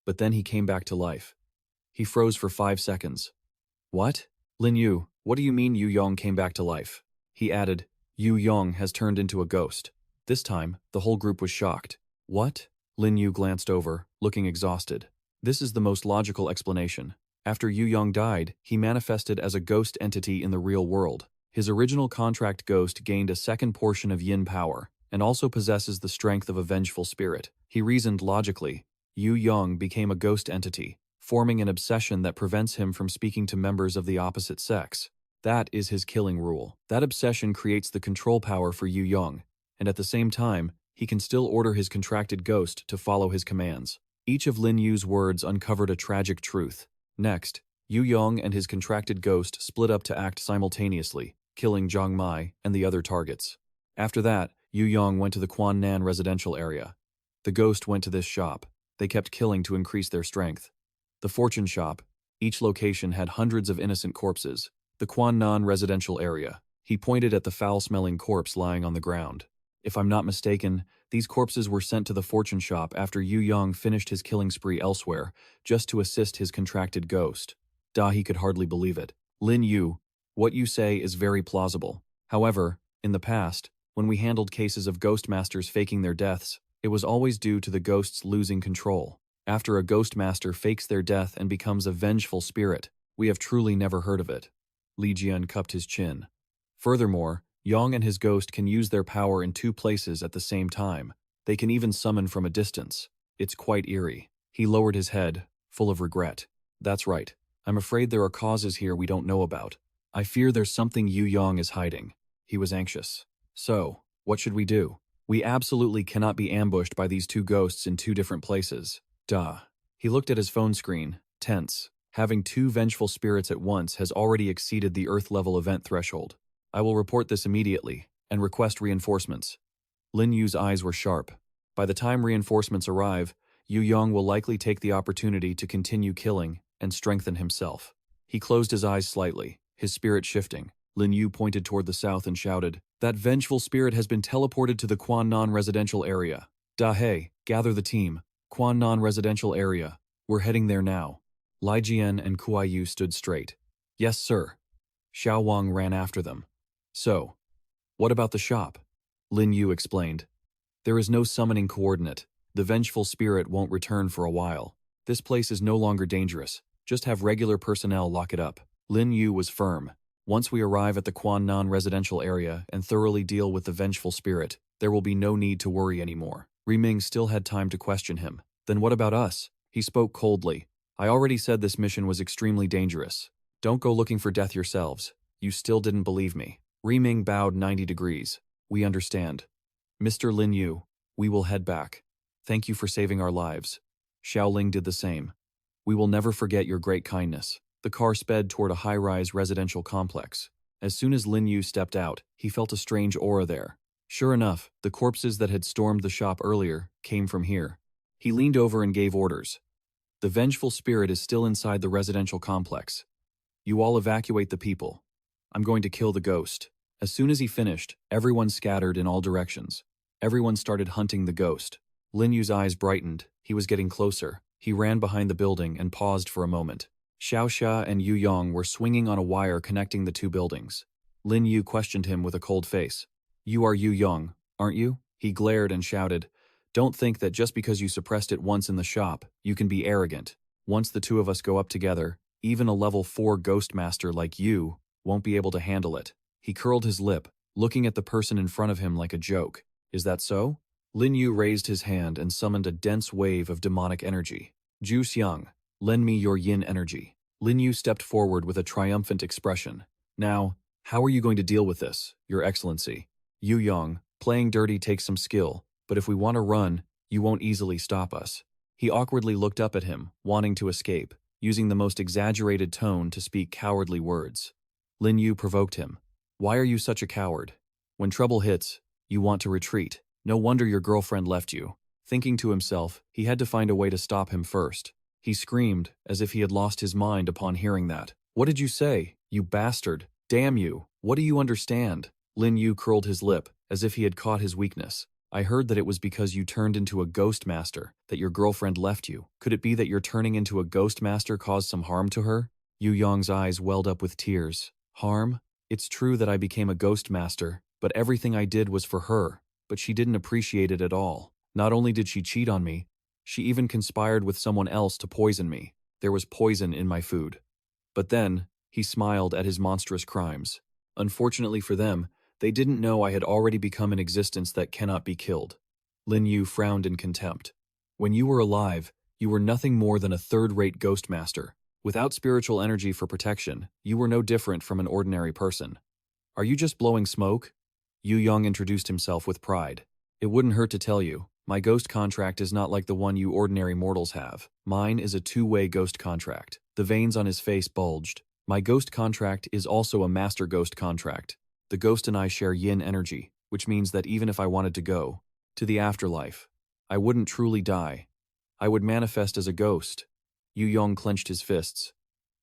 S1: but then he came back to life. He froze for 5 seconds. What? Lin Yu, what do you mean Yu Yong came back to life? He added, Yu Yong has turned into a ghost. This time, the whole group was shocked. What? Lin Yu glanced over, looking exhausted. This is the most logical explanation. After Yu Yong died, he manifested as a ghost entity in the real world. His original contract ghost gained a second portion of yin power, and also possesses the strength of a vengeful spirit. He reasoned logically. Yu Yong became a ghost entity, forming an obsession that prevents him from speaking to members of the opposite sex. That is his killing rule. That obsession creates the control power for Yu Yong, and at the same time, he can still order his contracted ghost to follow his commands. Each of Lin Yu's words uncovered a tragic truth. Next, Yu Yong and his contracted ghost split up to act simultaneously, killing Zhang Mai and the other targets. After that, Yu Yong went to the Quan Nan residential area. The ghost went to this shop. They kept killing to increase their strength. The fortune shop. Each location had hundreds of innocent corpses. The Quan Nan residential area. He pointed at the foul-smelling corpse lying on the ground. If I'm not mistaken, these corpses were sent to the fortune shop after Yu Yong finished his killing spree elsewhere, just to assist his contracted ghost. Dahi could hardly believe it. Lin Yu, what you say is very plausible. However, in the past, when we handled cases of ghost masters faking their deaths, it was always due to the ghosts losing control. After a ghost master fakes their death and becomes a vengeful spirit, we have truly never heard of it. Li Jian cupped his chin. Furthermore, Yong and his ghost can use their power in 2 places at the same time. They can even summon from a distance. It's quite eerie. He lowered his head, full of regret. That's right. I'm afraid there are causes here we don't know about. I fear there's something Yu Yong is hiding. He was anxious. So, what should we do? We absolutely cannot be ambushed by these 2 ghosts in 2 different places. Duh. He looked at his phone screen, tense. Having 2 vengeful spirits at once has already exceeded the Earth-level event threshold. I will report this immediately, and request reinforcements. Lin Yu's eyes were sharp. By the time reinforcements arrive, Yu Yong will likely take the opportunity to continue killing and strengthen himself. He closed his eyes slightly, his spirit shifting. Lin Yu pointed toward the south and shouted, That vengeful spirit has been teleported to the Quan Nan residential area. Da He, gather the team. Quan Nan residential area. We're heading there now. Li Jian and Kuai Yu stood straight. Yes, sir. Xiao Wang ran after them. So, what about the shop? Lin Yu explained. There is no summoning coordinate. The vengeful spirit won't return for a while. This place is no longer dangerous. Just have regular personnel lock it up. Lin Yu was firm. Once we arrive at the Quan Nan residential area and thoroughly deal with the vengeful spirit, there will be no need to worry anymore. Riming still had time to question him. Then what about us? He spoke coldly. I already said this mission was extremely dangerous. Don't go looking for death yourselves. You still didn't believe me. Riming bowed 90 degrees. We understand. Mr. Lin Yu, we will head back. Thank you for saving our lives. Xiaoling did the same. We will never forget your great kindness. The car sped toward a high-rise residential complex. As soon as Lin Yu stepped out, he felt a strange aura there. Sure enough, the corpses that had stormed the shop earlier came from here. He leaned over and gave orders. The vengeful spirit is still inside the residential complex. You all evacuate the people. I'm going to kill the ghost. As soon as he finished, everyone scattered in all directions. Everyone started hunting the ghost. Lin Yu's eyes brightened. He was getting closer. He ran behind the building and paused for a moment. Xiao Xia and Yu Yong were swinging on a wire connecting the two buildings. Lin Yu questioned him with a cold face. You are Yu Yong, aren't you? He glared and shouted. Don't think that just because you suppressed it once in the shop, you can be arrogant. Once the two of us go up together, even a level 4 ghost master like you won't be able to handle it. He curled his lip, looking at the person in front of him like a joke. Is that so? Lin Yu raised his hand and summoned a dense wave of demonic energy. Ju Xiang, lend me your yin energy. Lin Yu stepped forward with a triumphant expression. Now, how are you going to deal with this, Your Excellency? Yu Yong, playing dirty takes some skill, but if we want to run, you won't easily stop us. He awkwardly looked up at him, wanting to escape, using the most exaggerated tone to speak cowardly words. Lin Yu provoked him. Why are you such a coward? When trouble hits, you want to retreat. No wonder your girlfriend left you. Thinking to himself, he had to find a way to stop him first. He screamed, as if he had lost his mind upon hearing that. What did you say, you bastard? Damn you, what do you understand? Lin Yu curled his lip, as if he had caught his weakness. I heard that it was because you turned into a ghost master that your girlfriend left you. Could it be that your turning into a ghost master caused some harm to her? Yu Yong's eyes welled up with tears. Harm? It's true that I became a ghost master, but everything I did was for her, but she didn't appreciate it at all. Not only did she cheat on me, she even conspired with someone else to poison me. There was poison in my food. But then, he smiled at his monstrous crimes. Unfortunately for them, they didn't know I had already become an existence that cannot be killed. Lin Yu frowned in contempt. When you were alive, you were nothing more than a third-rate ghost master. Without spiritual energy for protection, you were no different from an ordinary person. Are you just blowing smoke? Yu Yong introduced himself with pride. It wouldn't hurt to tell you, my ghost contract is not like the one you ordinary mortals have. Mine is a two-way ghost contract. The veins on his face bulged. My ghost contract is also a master ghost contract. The ghost and I share yin energy, which means that even if I wanted to go to the afterlife, I wouldn't truly die. I would manifest as a ghost. Yu Yong clenched his fists.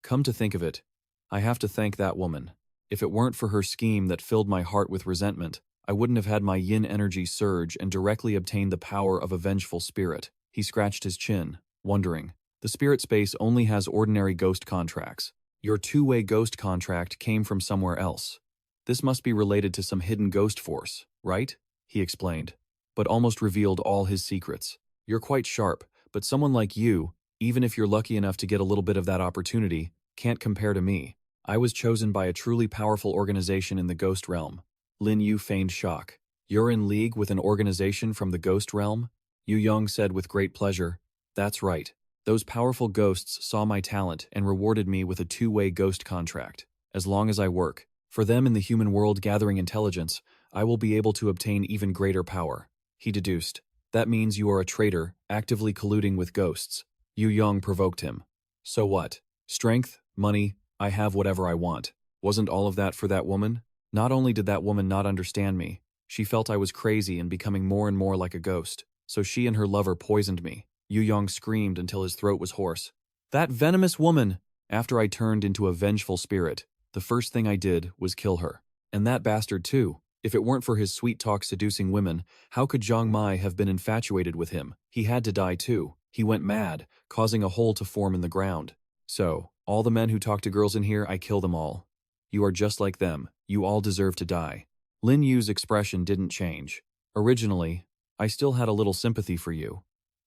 S1: Come to think of it, I have to thank that woman. If it weren't for her scheme that filled my heart with resentment, I wouldn't have had my yin energy surge and directly obtained the power of a vengeful spirit. He scratched his chin, wondering. The spirit space only has ordinary ghost contracts. Your two-way ghost contract came from somewhere else. This must be related to some hidden ghost force, right? He explained, but almost revealed all his secrets. You're quite sharp, but someone like you, even if you're lucky enough to get a little bit of that opportunity, can't compare to me. I was chosen by a truly powerful organization in the ghost realm. Lin Yu feigned shock. You're in league with an organization from the ghost realm? Yu Yong said with great pleasure. That's right. Those powerful ghosts saw my talent and rewarded me with a two-way ghost contract. As long as I work for them in the human world gathering intelligence, I will be able to obtain even greater power. He deduced. That means you are a traitor, actively colluding with ghosts. Yu Yong provoked him. So what? Strength, money, I have whatever I want. Wasn't all of that for that woman? Not only did that woman not understand me, she felt I was crazy and becoming more and more like a ghost. So she and her lover poisoned me. Yu Yong screamed until his throat was hoarse. That venomous woman! After I turned into a vengeful spirit, the first thing I did was kill her. And that bastard too. If it weren't for his sweet talk seducing women, how could Zhang Mai have been infatuated with him? He had to die too. He went mad, causing a hole to form in the ground. So, all the men who talk to girls in here, I kill them all. You are just like them. You all deserve to die. Lin Yu's expression didn't change. Originally, I still had a little sympathy for you.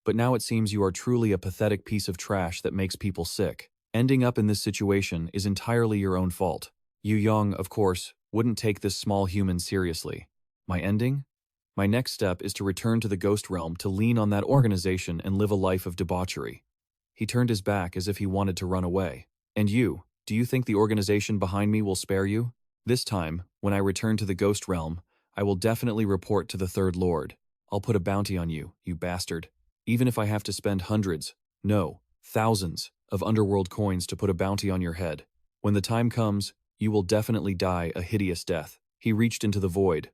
S1: But now it seems you are truly a pathetic piece of trash that makes people sick. Ending up in this situation is entirely your own fault. Yu Yong, of course, wouldn't take this small human seriously. My ending? My next step is to return to the ghost realm to lean on that organization and live a life of debauchery. He turned his back as if he wanted to run away. And you, do you think the organization behind me will spare you? This time, when I return to the ghost realm, I will definitely report to the Third Lord. I'll put a bounty on you, you bastard. Even if I have to spend hundreds, no, thousands, of underworld coins to put a bounty on your head. When the time comes, you will definitely die a hideous death. He reached into the void.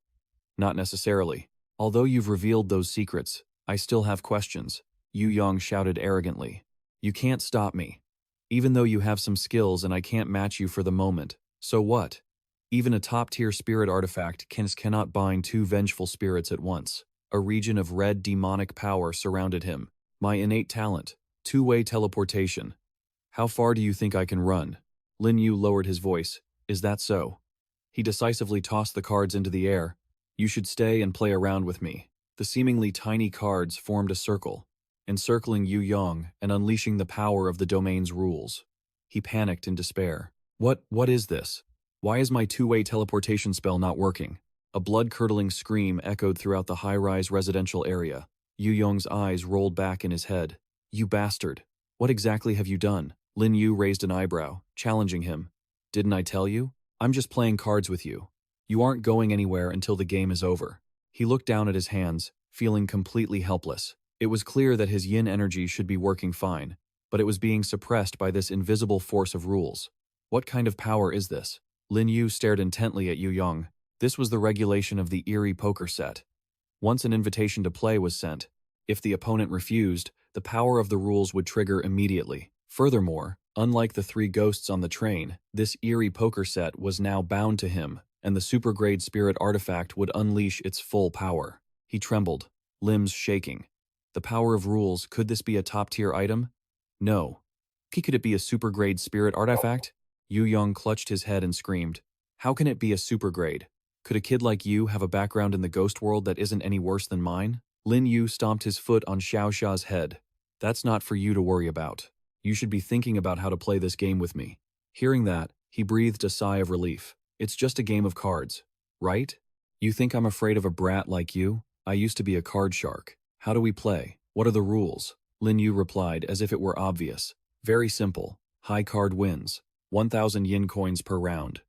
S1: Not necessarily. Although you've revealed those secrets, I still have questions, Yu Yong shouted arrogantly. You can't stop me. Even though you have some skills and I can't match you for the moment, so what? Even a top-tier spirit artifact cannot bind two vengeful spirits at once. A region of red demonic power surrounded him. My innate talent. Two-way teleportation. How far do you think I can run? Lin Yu lowered his voice. Is that so? He decisively tossed the cards into the air. You should stay and play around with me. The seemingly tiny cards formed a circle, encircling Yu Yong and unleashing the power of the domain's rules. He panicked in despair. What is this? Why is my two-way teleportation spell not working? A blood-curdling scream echoed throughout the high-rise residential area. Yu Yong's eyes rolled back in his head. You bastard. What exactly have you done? Lin Yu raised an eyebrow, challenging him. Didn't I tell you? I'm just playing cards with you. You aren't going anywhere until the game is over. He looked down at his hands, feeling completely helpless. It was clear that his yin energy should be working fine, but it was being suppressed by this invisible force of rules. What kind of power is this? Lin Yu stared intently at Yu Yong. This was the regulation of the eerie poker set. Once an invitation to play was sent, if the opponent refused, the power of the rules would trigger immediately. Furthermore, unlike the three ghosts on the train, this eerie poker set was now bound to him, and the supergrade spirit artifact would unleash its full power. He trembled, limbs shaking. The power of rules, could this be a top-tier item? No. Could it be a supergrade spirit artifact? Yu Yong clutched his head and screamed. How can it be a supergrade? Could a kid like you have a background in the ghost world that isn't any worse than mine? Lin Yu stomped his foot on Xiao Xia's head. That's not for you to worry about. You should be thinking about how to play this game with me. Hearing that, he breathed a sigh of relief. It's just a game of cards, right? You think I'm afraid of a brat like you? I used to be a card shark. How do we play? What are the rules? Lin Yu replied as if it were obvious. Very simple. High card wins. 1,000 yin coins per round.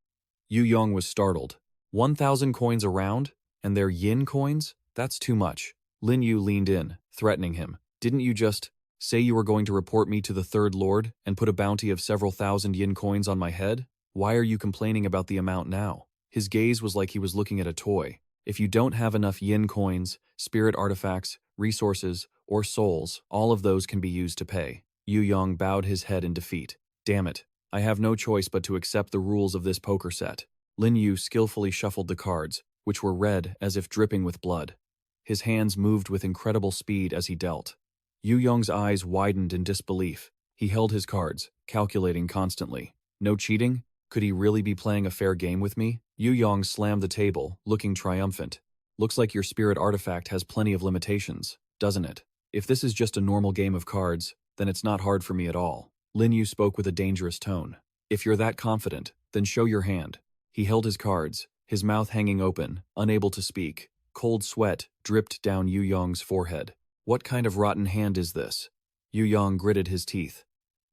S1: Yu Yong was startled. 1,000 coins a round? And they're yin coins? That's too much. Lin Yu leaned in, threatening him. Didn't you just say you were going to report me to the Third Lord and put a bounty of several thousand yin coins on my head? Why are you complaining about the amount now? His gaze was like he was looking at a toy. If you don't have enough yin coins, spirit artifacts, resources, or souls, all of those can be used to pay. Yu Yong bowed his head in defeat. Damn it. I have no choice but to accept the rules of this poker set. Lin Yu skillfully shuffled the cards, which were red as if dripping with blood. His hands moved with incredible speed as he dealt. Yu Yong's eyes widened in disbelief. He held his cards, calculating constantly. No cheating? Could he really be playing a fair game with me? Yu Yong slammed the table, looking triumphant. Looks like your spirit artifact has plenty of limitations, doesn't it? If this is just a normal game of cards, then it's not hard for me at all. Lin Yu spoke with a dangerous tone. If you're that confident, then show your hand. He held his cards, his mouth hanging open, unable to speak. Cold sweat dripped down Yu Yong's forehead. What kind of rotten hand is this? Yu Yong gritted his teeth.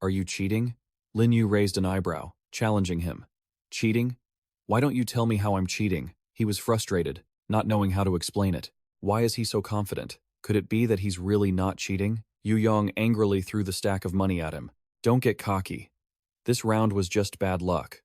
S1: Are you cheating? Lin Yu raised an eyebrow, challenging him. Cheating? Why don't you tell me how I'm cheating? He was frustrated, not knowing how to explain it. Why is he so confident? Could it be that he's really not cheating? Yu Yong angrily threw the stack of money at him. Don't get cocky. This round was just bad luck.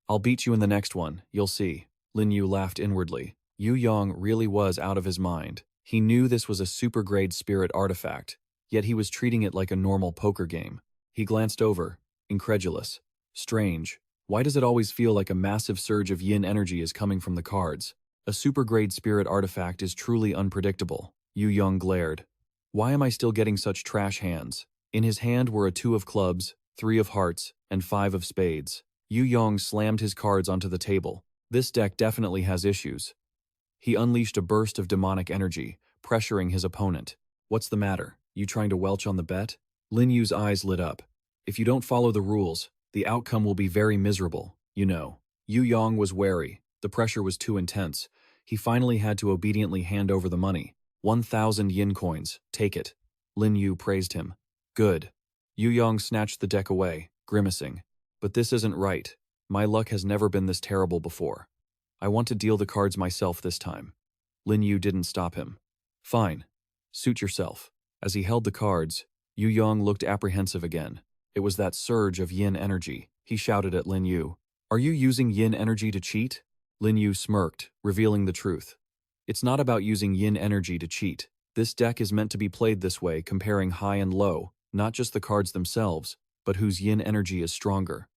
S1: I'll beat you in the next one, you'll see. Lin Yu laughed inwardly. Yu Yong really was out of his mind. He knew this was a super-grade spirit artifact, yet he was treating it like a normal poker game. He glanced over, incredulous. Strange. Why does it always feel like a massive surge of yin energy is coming from the cards? A super-grade spirit artifact is truly unpredictable. Yu Yong glared. Why am I still getting such trash hands? In his hand were a 2 of clubs, 3 of hearts, and 5 of spades. Yu Yong slammed his cards onto the table. This deck definitely has issues. He unleashed a burst of demonic energy, pressuring his opponent. What's the matter? You trying to welch on the bet? Lin Yu's eyes lit up. If you don't follow the rules, the outcome will be very miserable, you know. Yu Yong was wary. The pressure was too intense. He finally had to obediently hand over the money. 1,000 yin coins. Take it. Lin Yu praised him. Good. Yu Yong snatched the deck away, grimacing. But this isn't right. My luck has never been this terrible before. I want to deal the cards myself this time. Lin Yu didn't stop him. Fine. Suit yourself. As he held the cards, Yu Yong looked apprehensive again. It was that surge of yin energy. He shouted at Lin Yu. Are you using yin energy to cheat? Lin Yu smirked, revealing the truth. It's not about using yin energy to cheat. This deck is meant to be played this way, comparing high and low, not just the cards themselves, but whose yin energy is stronger.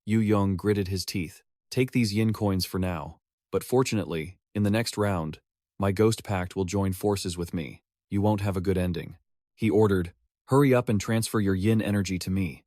S1: Yu Yong gritted his teeth. Take these yin coins for now. But fortunately, in the next round, my ghost pact will join forces with me. You won't have a good ending. He ordered, hurry up and transfer your yin energy to me.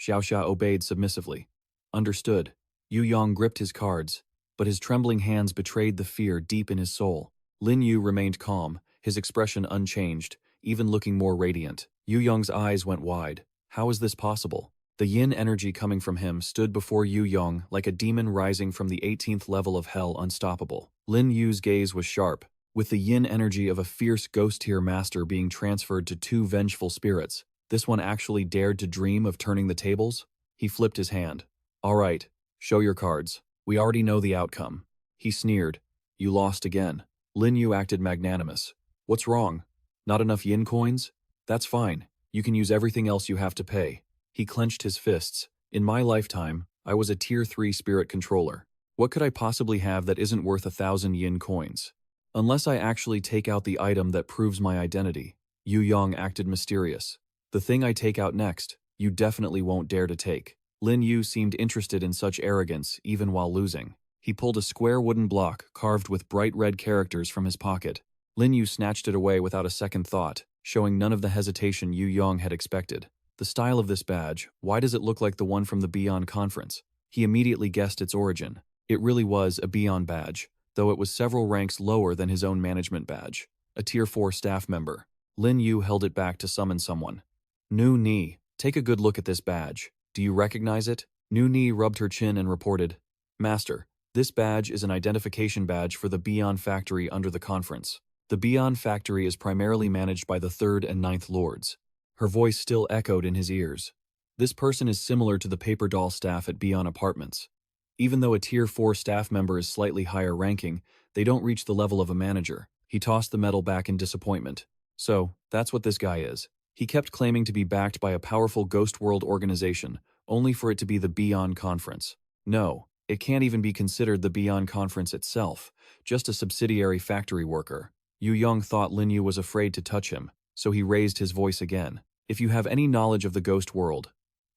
S1: Xiaoxia obeyed submissively. Understood. Yu Yong gripped his cards, but his trembling hands betrayed the fear deep in his soul. Lin Yu remained calm, his expression unchanged, even looking more radiant. Yu Yong's eyes went wide. How is this possible? The yin energy coming from him stood before Yu Yong like a demon rising from the 18th level of hell, unstoppable. Lin Yu's gaze was sharp, with the yin energy of a fierce ghost-tier master being transferred to two vengeful spirits. This one actually dared to dream of turning the tables? He flipped his hand. All right, show your cards. We already know the outcome. He sneered. You lost again. Lin Yu acted magnanimous. What's wrong? Not enough yin coins? That's fine. You can use everything else you have to pay. He clenched his fists. In my lifetime, I was a Tier 3 spirit controller. What could I possibly have that isn't worth 1,000 yin coins? Unless I actually take out the item that proves my identity. Yu Yong acted mysterious. The thing I take out next, you definitely won't dare to take. Lin Yu seemed interested in such arrogance even while losing. He pulled a square wooden block carved with bright red characters from his pocket. Lin Yu snatched it away without a second thought, showing none of the hesitation Yu Yong had expected. The style of this badge, why does it look like the one from the Beyond Conference? He immediately guessed its origin. It really was a Beyond badge, though it was several ranks lower than his own management badge. A Tier 4 staff member. Lin Yu held it back to summon someone. Nu Ni, take a good look at this badge. Do you recognize it? Nu Ni rubbed her chin and reported, Master, this badge is an identification badge for the Beyond Factory under the conference. The Beyond Factory is primarily managed by the 3rd and 9th Lords. Her voice still echoed in his ears. This person is similar to the paper doll staff at Beyond Apartments. Even though a Tier 4 staff member is slightly higher ranking, they don't reach the level of a manager. He tossed the medal back in disappointment. So, that's what this guy is. He kept claiming to be backed by a powerful Ghost World organization, only for it to be the Beyond Conference. No, it can't even be considered the Beyond Conference itself, just a subsidiary factory worker. Yu Yong thought Lin Yu was afraid to touch him, so he raised his voice again. If you have any knowledge of the Ghost World,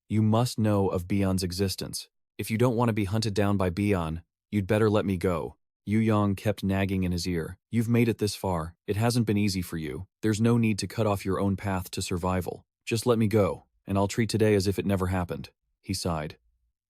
S1: you must know of Beyond's existence. If you don't want to be hunted down by Beyond, you'd better let me go. Yu Yong kept nagging in his ear. You've made it this far. It hasn't been easy for you. There's no need to cut off your own path to survival. Just let me go, and I'll treat today as if it never happened. He sighed.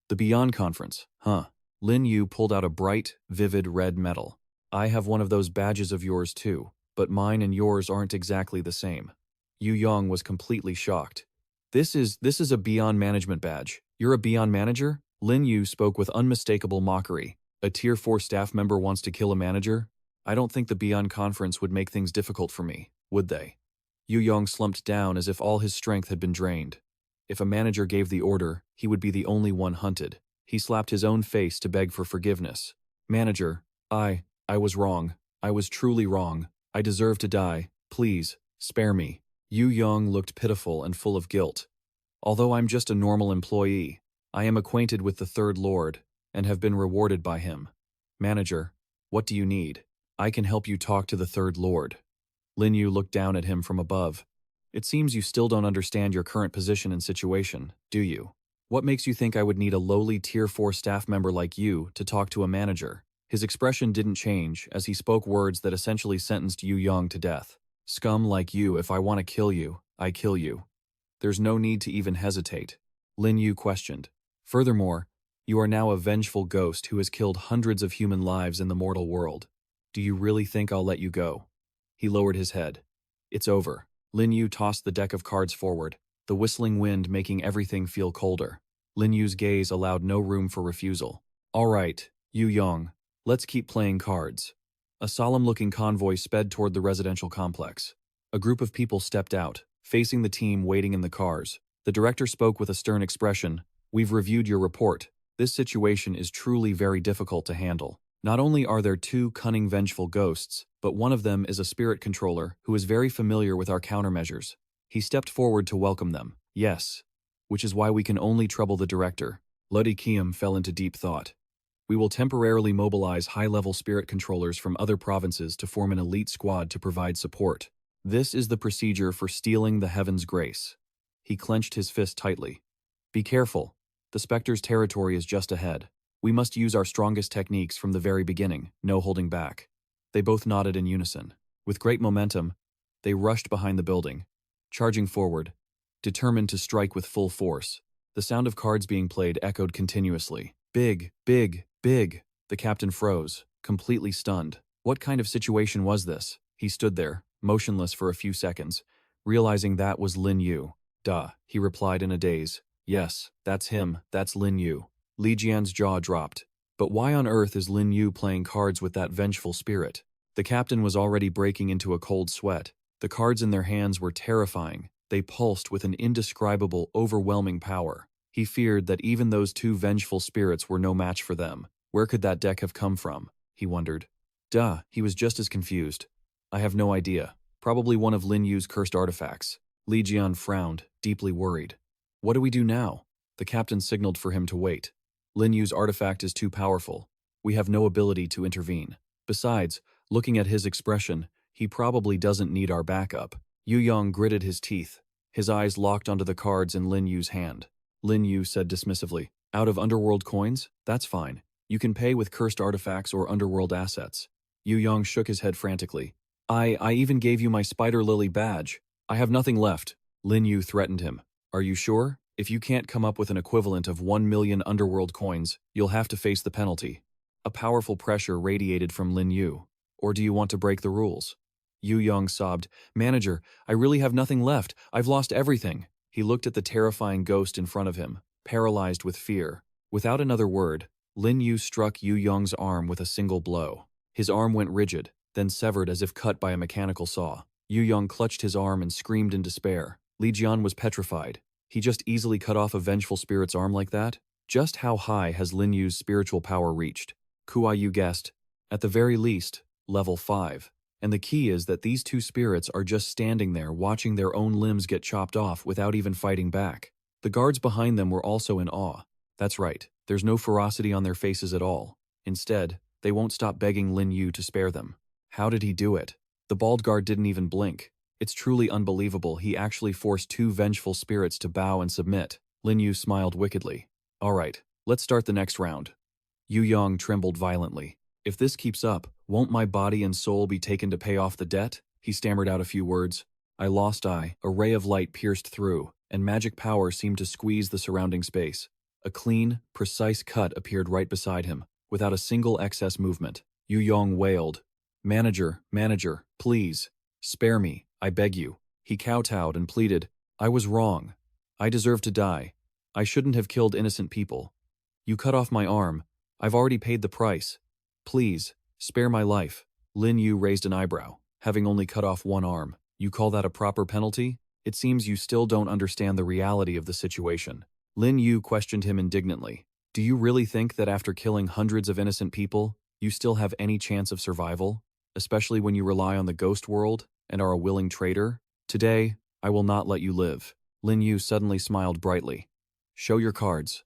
S1: The Beyond Conference, huh? Lin Yu pulled out a bright, vivid red medal. I have one of those badges of yours too, but mine and yours aren't exactly the same. Yu Yong was completely shocked. This is a Beyond Management badge. You're a Beyond Manager? Lin Yu spoke with unmistakable mockery. A Tier 4 staff member wants to kill a manager? I don't think the Beyond Conference would make things difficult for me, would they? Yu Yong slumped down as if all his strength had been drained. If a manager gave the order, he would be the only one hunted. He slapped his own face to beg for forgiveness. Manager, I was wrong. I was truly wrong. I deserve to die. Please, spare me. Yu Yong looked pitiful and full of guilt. Although I'm just a normal employee, I am acquainted with the 3rd Lord and have been rewarded by him. Manager, what do you need? I can help you talk to the 3rd Lord. Lin Yu looked down at him from above. It seems you still don't understand your current position and situation, do you? What makes you think I would need a lowly Tier 4 staff member like you to talk to a manager? His expression didn't change as he spoke words that essentially sentenced Yu Yong to death. Scum like you, if I want to kill you, I kill you. There's no need to even hesitate. Lin Yu questioned. Furthermore, you are now a vengeful ghost who has killed hundreds of human lives in the mortal world. Do you really think I'll let you go? He lowered his head. It's over. Lin Yu tossed the deck of cards forward, the whistling wind making everything feel colder. Lin Yu's gaze allowed no room for refusal. All right, Yu Yong, let's keep playing cards. A solemn-looking convoy sped toward the residential complex. A group of people stepped out, facing the team waiting in the cars. The director spoke with a stern expression. We've reviewed your report. This situation is truly very difficult to handle. Not only are there 2 cunning vengeful ghosts, but one of them is a spirit controller who is very familiar with our countermeasures. He stepped forward to welcome them. Yes. Which is why we can only trouble the director. Ludi Kiem fell into deep thought. We will temporarily mobilize high-level spirit controllers from other provinces to form an elite squad to provide support. This is the procedure for stealing the Heaven's grace. He clenched his fist tightly. Be careful. The Spectre's territory is just ahead. We must use our strongest techniques from the very beginning, no holding back. They both nodded in unison. With great momentum, they rushed behind the building, charging forward, determined to strike with full force. The sound of cards being played echoed continuously. Big, big, big. The captain froze, completely stunned. What kind of situation was this? He stood there, motionless for a few seconds, realizing that was Lin Yu. Duh, he replied in a daze. Yes, that's him, that's Lin Yu. Li Jian's jaw dropped. But why on earth is Lin Yu playing cards with that vengeful spirit? The captain was already breaking into a cold sweat. The cards in their hands were terrifying. They pulsed with an indescribable, overwhelming power. He feared that even those two vengeful spirits were no match for them. Where could that deck have come from? He wondered. Duh, he was just as confused. I have no idea. Probably one of Lin Yu's cursed artifacts. Li Jian frowned, deeply worried. What do we do now? The captain signaled for him to wait. Lin Yu's artifact is too powerful. We have no ability to intervene. Besides, looking at his expression, he probably doesn't need our backup. Yu Yong gritted his teeth. His eyes locked onto the cards in Lin Yu's hand. Lin Yu said dismissively, out of Underworld coins? That's fine. You can pay with cursed artifacts or Underworld assets. Yu Yong shook his head frantically. I even gave you my Spider Lily badge. I have nothing left. Lin Yu threatened him. Are you sure? If you can't come up with an equivalent of 1 million Underworld coins, you'll have to face the penalty. A powerful pressure radiated from Lin Yu. Or do you want to break the rules? Yu Yong sobbed, Manager, I really have nothing left. I've lost everything. He looked at the terrifying ghost in front of him, paralyzed with fear. Without another word, Lin Yu struck Yu Yong's arm with a single blow. His arm went rigid, then severed as if cut by a mechanical saw. Yu Yong clutched his arm and screamed in despair. Li Jian was petrified. He just easily cut off a vengeful spirit's arm like that? Just how high has Lin Yu's spiritual power reached? Kuai Yu guessed. At the very least, level 5. And the key is that these two spirits are just standing there watching their own limbs get chopped off without even fighting back. The guards behind them were also in awe. That's right, there's no ferocity on their faces at all. Instead, they won't stop begging Lin Yu to spare them. How did he do it? The bald guard didn't even blink. It's truly unbelievable he actually forced two vengeful spirits to bow and submit. Lin Yu smiled wickedly. All right, let's start the next round. Yu Yong trembled violently. If this keeps up, won't my body and soul be taken to pay off the debt? He stammered out a few words. A ray of light pierced through, and magic power seemed to squeeze the surrounding space. A clean, precise cut appeared right beside him, without a single excess movement. Yu Yong wailed, Manager, please, spare me, I beg you. He kowtowed and pleaded, I was wrong. I deserve to die. I shouldn't have killed innocent people. You cut off my arm. I've already paid the price. Please, spare my life. Lin Yu raised an eyebrow, having only cut off one arm. You call that a proper penalty? It seems you still don't understand the reality of the situation. Lin Yu questioned him indignantly. Do you really think that after killing hundreds of innocent people, you still have any chance of survival? Especially when you rely on the ghost world and are a willing traitor? Today, I will not let you live. Lin Yu suddenly smiled brightly. Show your cards.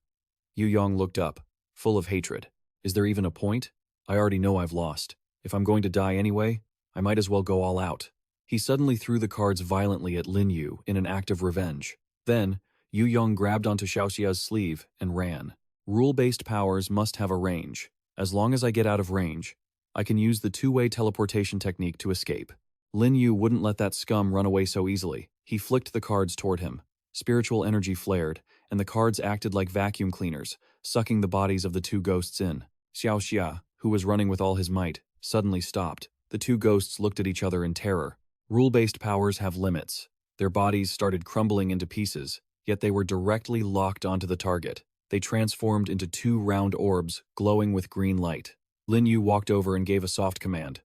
S1: Yu Yong looked up, full of hatred. Is there even a point? I already know I've lost. If I'm going to die anyway, I might as well go all out. He suddenly threw the cards violently at Lin Yu in an act of revenge. Then, Yu Yong grabbed onto Xiaoxia's sleeve and ran. Rule-based powers must have a range. As long as I get out of range, I can use the two-way teleportation technique to escape. Lin Yu wouldn't let that scum run away so easily. He flicked the cards toward him. Spiritual energy flared, and the cards acted like vacuum cleaners, sucking the bodies of the two ghosts in. Xiaoxia, who was running with all his might, suddenly stopped. The two ghosts looked at each other in terror. Rule-based powers have limits. Their bodies started crumbling into pieces, yet they were directly locked onto the target. They transformed into two round orbs, glowing with green light. Lin Yu walked over and gave a soft command.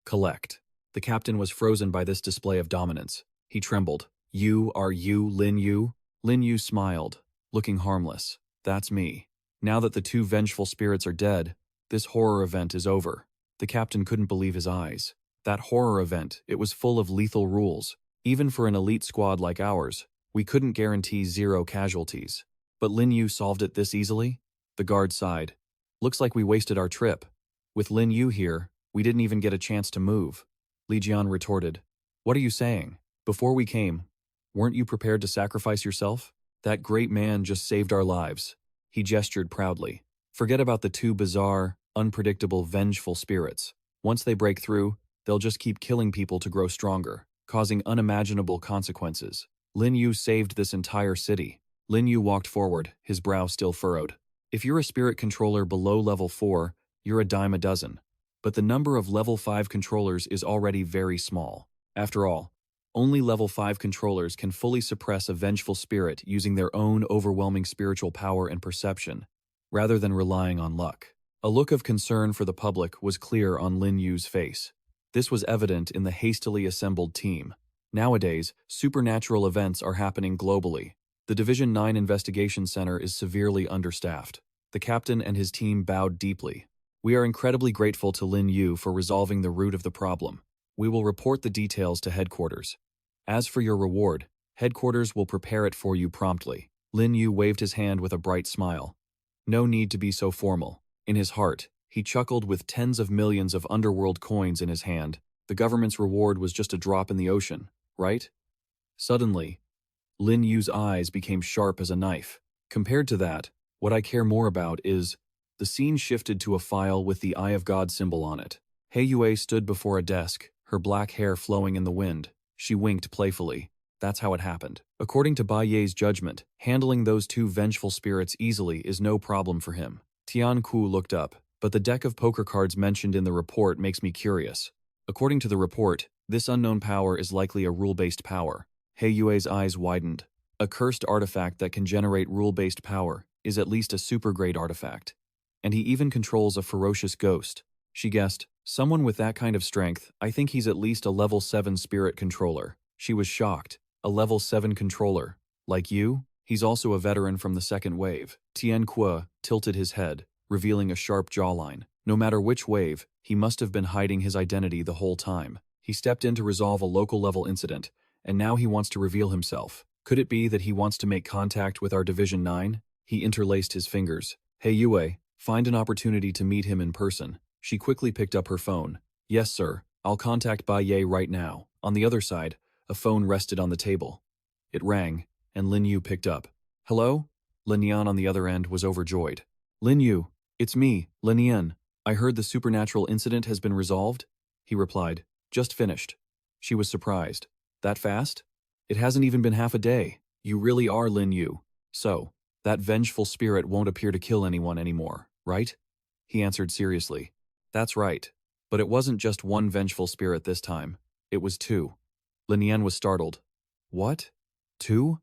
S1: Collect. The captain was frozen by this display of dominance. He trembled. Are you Lin Yu? Lin Yu smiled, looking harmless. That's me. Now that the two vengeful spirits are dead, this horror event is over. The captain couldn't believe his eyes. That horror event, it was full of lethal rules. Even for an elite squad like ours, we couldn't guarantee 0 casualties. But Lin Yu solved it this easily? The guard sighed. Looks like we wasted our trip. With Lin Yu here, we didn't even get a chance to move. Li Jian retorted. What are you saying? Before we came, weren't you prepared to sacrifice yourself? That great man just saved our lives. He gestured proudly. Forget about the two bizarre, unpredictable, vengeful spirits. Once they break through, they'll just keep killing people to grow stronger, causing unimaginable consequences. Lin Yu saved this entire city. Lin Yu walked forward, his brow still furrowed. If you're a spirit controller below level 4, you're a dime a dozen. But the number of level 5 controllers is already very small. After all, only level 5 controllers can fully suppress a vengeful spirit using their own overwhelming spiritual power and perception, rather than relying on luck. A look of concern for the public was clear on Lin Yu's face. This was evident in the hastily assembled team. Nowadays, supernatural events are happening globally. The Division 9 Investigation Center is severely understaffed. The captain and his team bowed deeply. We are incredibly grateful to Lin Yu for resolving the root of the problem. We will report the details to headquarters. As for your reward, headquarters will prepare it for you promptly. Lin Yu waved his hand with a bright smile. No need to be so formal. In his heart, he chuckled with tens of millions of underworld coins in his hand. The government's reward was just a drop in the ocean, right? Suddenly, Lin Yu's eyes became sharp as a knife. Compared to that, what I care more about is... The scene shifted to a file with the Eye of God symbol on it. Hei Yue stood before a desk, her black hair flowing in the wind. She winked playfully. That's how it happened. According to Bai Ye's judgment, handling those two vengeful spirits easily is no problem for him. Tian Ku looked up, but the deck of poker cards mentioned in the report makes me curious. According to the report, this unknown power is likely a rule-based power. Hei Yue's eyes widened. A cursed artifact that can generate rule-based power is at least a super-grade artifact. And he even controls a ferocious ghost. She guessed, someone with that kind of strength, I think he's at least a level 7 spirit controller. She was shocked. A level 7 controller. Like you? He's also a veteran from the second wave. Tian Ku tilted his head, revealing a sharp jawline. No matter which wave, he must have been hiding his identity the whole time. He stepped in to resolve a local-level incident, and now he wants to reveal himself. Could it be that he wants to make contact with our Division 9? He interlaced his fingers. Hei Yue, find an opportunity to meet him in person. She quickly picked up her phone. Yes, sir. I'll contact Bai Ye right now. On the other side, a phone rested on the table. It rang, and Lin Yu picked up. Hello? Lin Yan on the other end was overjoyed. Lin Yu, it's me, Lin Yan. I heard the supernatural incident has been resolved? He replied. Just finished. She was surprised. That fast? It hasn't even been half a day. You really are Lin Yu. So, that vengeful spirit won't appear to kill anyone anymore, right? He answered seriously. That's right. But it wasn't just one vengeful spirit this time. It was two. Lin Yan was startled. What? Two?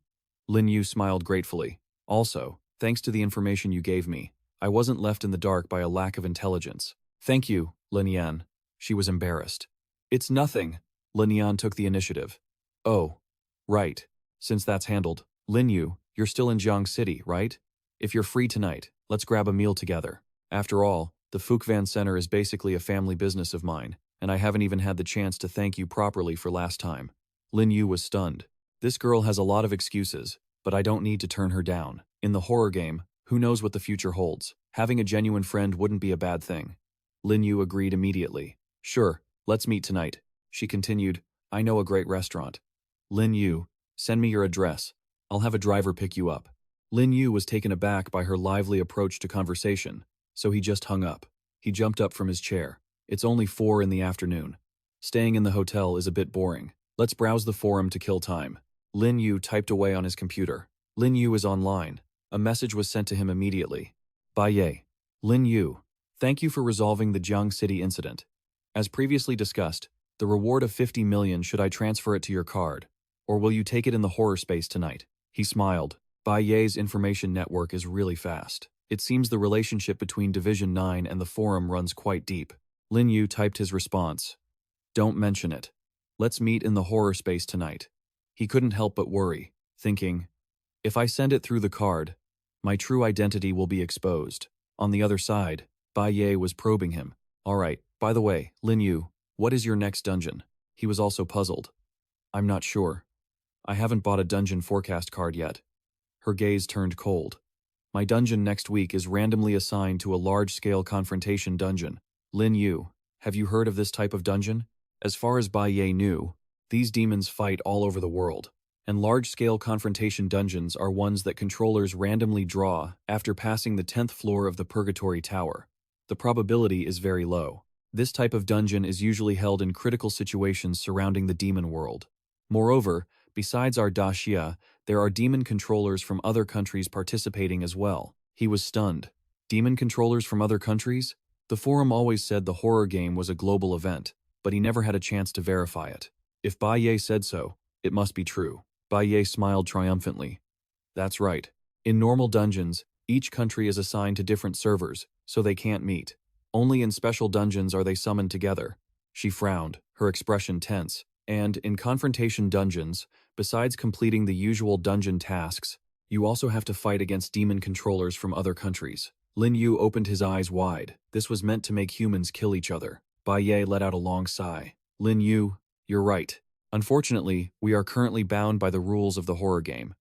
S1: Lin Yu smiled gratefully. Also, thanks to the information you gave me, I wasn't left in the dark by a lack of intelligence. Thank you, Lin Yan. She was embarrassed. It's nothing. Lin Yan took the initiative. Oh, right. Since that's handled, Lin Yu, you're still in Jiang City, right? If you're free tonight, let's grab a meal together. After all, the Fukvan Center is basically a family business of mine, and I haven't even had the chance to thank you properly for last time. Lin Yu was stunned. This girl has a lot of excuses, but I don't need to turn her down. In the horror game, who knows what the future holds? Having a genuine friend wouldn't be a bad thing. Lin Yu agreed immediately. Sure, let's meet tonight. She continued, I know a great restaurant. Lin Yu, send me your address. I'll have a driver pick you up. Lin Yu was taken aback by her lively approach to conversation, so he just hung up. He jumped up from his chair. It's only 4 in the afternoon. Staying in the hotel is a bit boring. Let's browse the forum to kill time. Lin Yu typed away on his computer. Lin Yu is online. A message was sent to him immediately. Bai Ye. Lin Yu. Thank you for resolving the Jiang City incident. As previously discussed, the reward of 50 million should I transfer it to your card, or will you take it in the horror space tonight? He smiled. Bai Ye's information network is really fast. It seems the relationship between Division 9 and the forum runs quite deep. Lin Yu typed his response. Don't mention it. Let's meet in the horror space tonight. He couldn't help but worry, thinking, if I send it through the card, my true identity will be exposed. On the other side, Bai Ye was probing him. All right, by the way, Lin Yu, what is your next dungeon? He was also puzzled. I'm not sure. I haven't bought a dungeon forecast card yet. Her gaze turned cold. My dungeon next week is randomly assigned to a large-scale confrontation dungeon. Lin Yu, have you heard of this type of dungeon? As far as Bai Ye knew, these demons fight all over the world, and large-scale confrontation dungeons are ones that controllers randomly draw after passing the 10th floor of the Purgatory Tower. The probability is very low. This type of dungeon is usually held in critical situations surrounding the demon world. Moreover, besides our Daxia, there are demon controllers from other countries participating as well. He was stunned. Demon controllers from other countries? The forum always said the horror game was a global event, but he never had a chance to verify it. If Bai Ye said so, it must be true. Bai Ye smiled triumphantly. That's right. In normal dungeons, each country is assigned to different servers, so they can't meet. Only in special dungeons are they summoned together. She frowned, her expression tense. And in confrontation dungeons, besides completing the usual dungeon tasks, you also have to fight against demon controllers from other countries. Lin Yu opened his eyes wide. This was meant to make humans kill each other. Bai Ye let out a long sigh. Lin Yu, you're right. Unfortunately, we are currently bound by the rules of the horror game.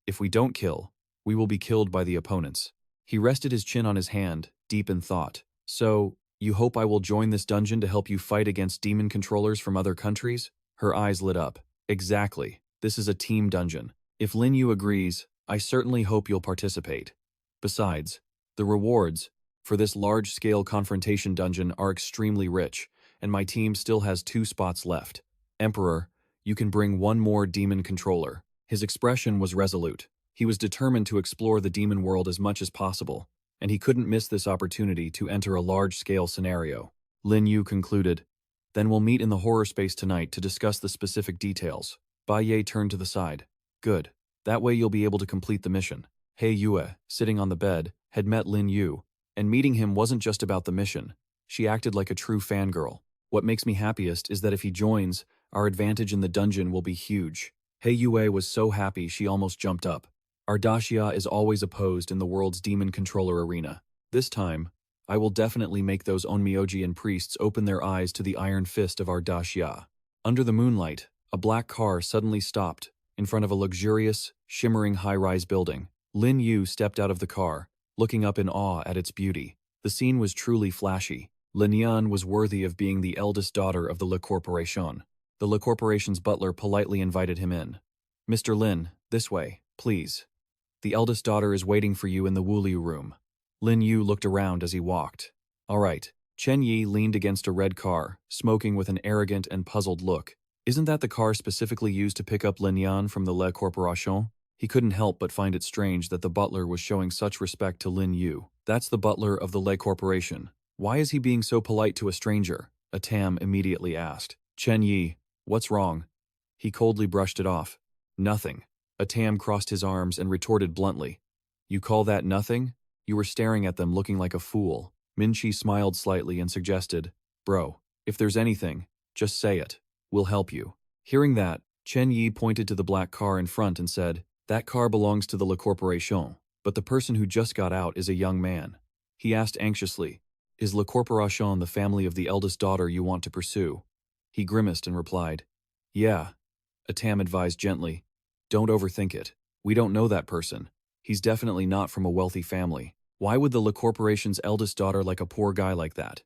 S1: If we don't kill, we will be killed by the opponents. He rested his chin on his hand, deep in thought. So, you hope I will join this dungeon to help you fight against demon controllers from other countries? Her eyes lit up. Exactly. This is a team dungeon. If Lin Yu agrees, I certainly hope you'll participate. Besides, the rewards for this large-scale confrontation dungeon are extremely rich, and my team still has 2 spots left. Emperor, you can bring 1 more demon controller. His expression was resolute. He was determined to explore the demon world as much as possible, and he couldn't miss this opportunity to enter a large-scale scenario. Lin Yu concluded, Then we'll meet in the horror space tonight to discuss the specific details. Bai Ye turned to the side. Good. That way you'll be able to complete the mission. He Yue, sitting on the bed, had met Lin Yu, and meeting him wasn't just about the mission. She acted like a true fangirl. What makes me happiest is that if he joins, our advantage in the dungeon will be huge. He Yue was so happy she almost jumped up. Our Daxia is always opposed in the world's demon controller arena. This time, I will definitely make those Onmyojian priests open their eyes to the iron fist of our Daxia. Under the moonlight, a black car suddenly stopped in front of a luxurious, shimmering high-rise building. Lin Yu stepped out of the car, looking up in awe at its beauty. The scene was truly flashy. Lin Yan was worthy of being the eldest daughter of the Le Corporation. The Le Corporation's butler politely invited him in. Mr. Lin, this way, please. The eldest daughter is waiting for you in the Wuliu room. Lin Yu looked around as he walked. All right. Chen Yi leaned against a red car, smoking with an arrogant and puzzled look. Isn't that the car specifically used to pick up Lin Yan from the Le Corporation? He couldn't help but find it strange that the butler was showing such respect to Lin Yu. That's the butler of the Le Corporation. Why is he being so polite to a stranger? A Tam immediately asked. Chen Yi, what's wrong? He coldly brushed it off. Nothing. A Tam crossed his arms and retorted bluntly. You call that nothing? You were staring at them looking like a fool. Minchi smiled slightly and suggested, Bro, if there's anything, just say it. We'll help you. Hearing that, Chen Yi pointed to the black car in front and said, That car belongs to the Le Corporation, but the person who just got out is a young man. He asked anxiously, Is Le Corporation the family of the eldest daughter you want to pursue? He grimaced and replied, Yeah. A Tam advised gently, Don't overthink it. We don't know that person. He's definitely not from a wealthy family. Why would the Le Corporation's eldest daughter like a poor guy like that?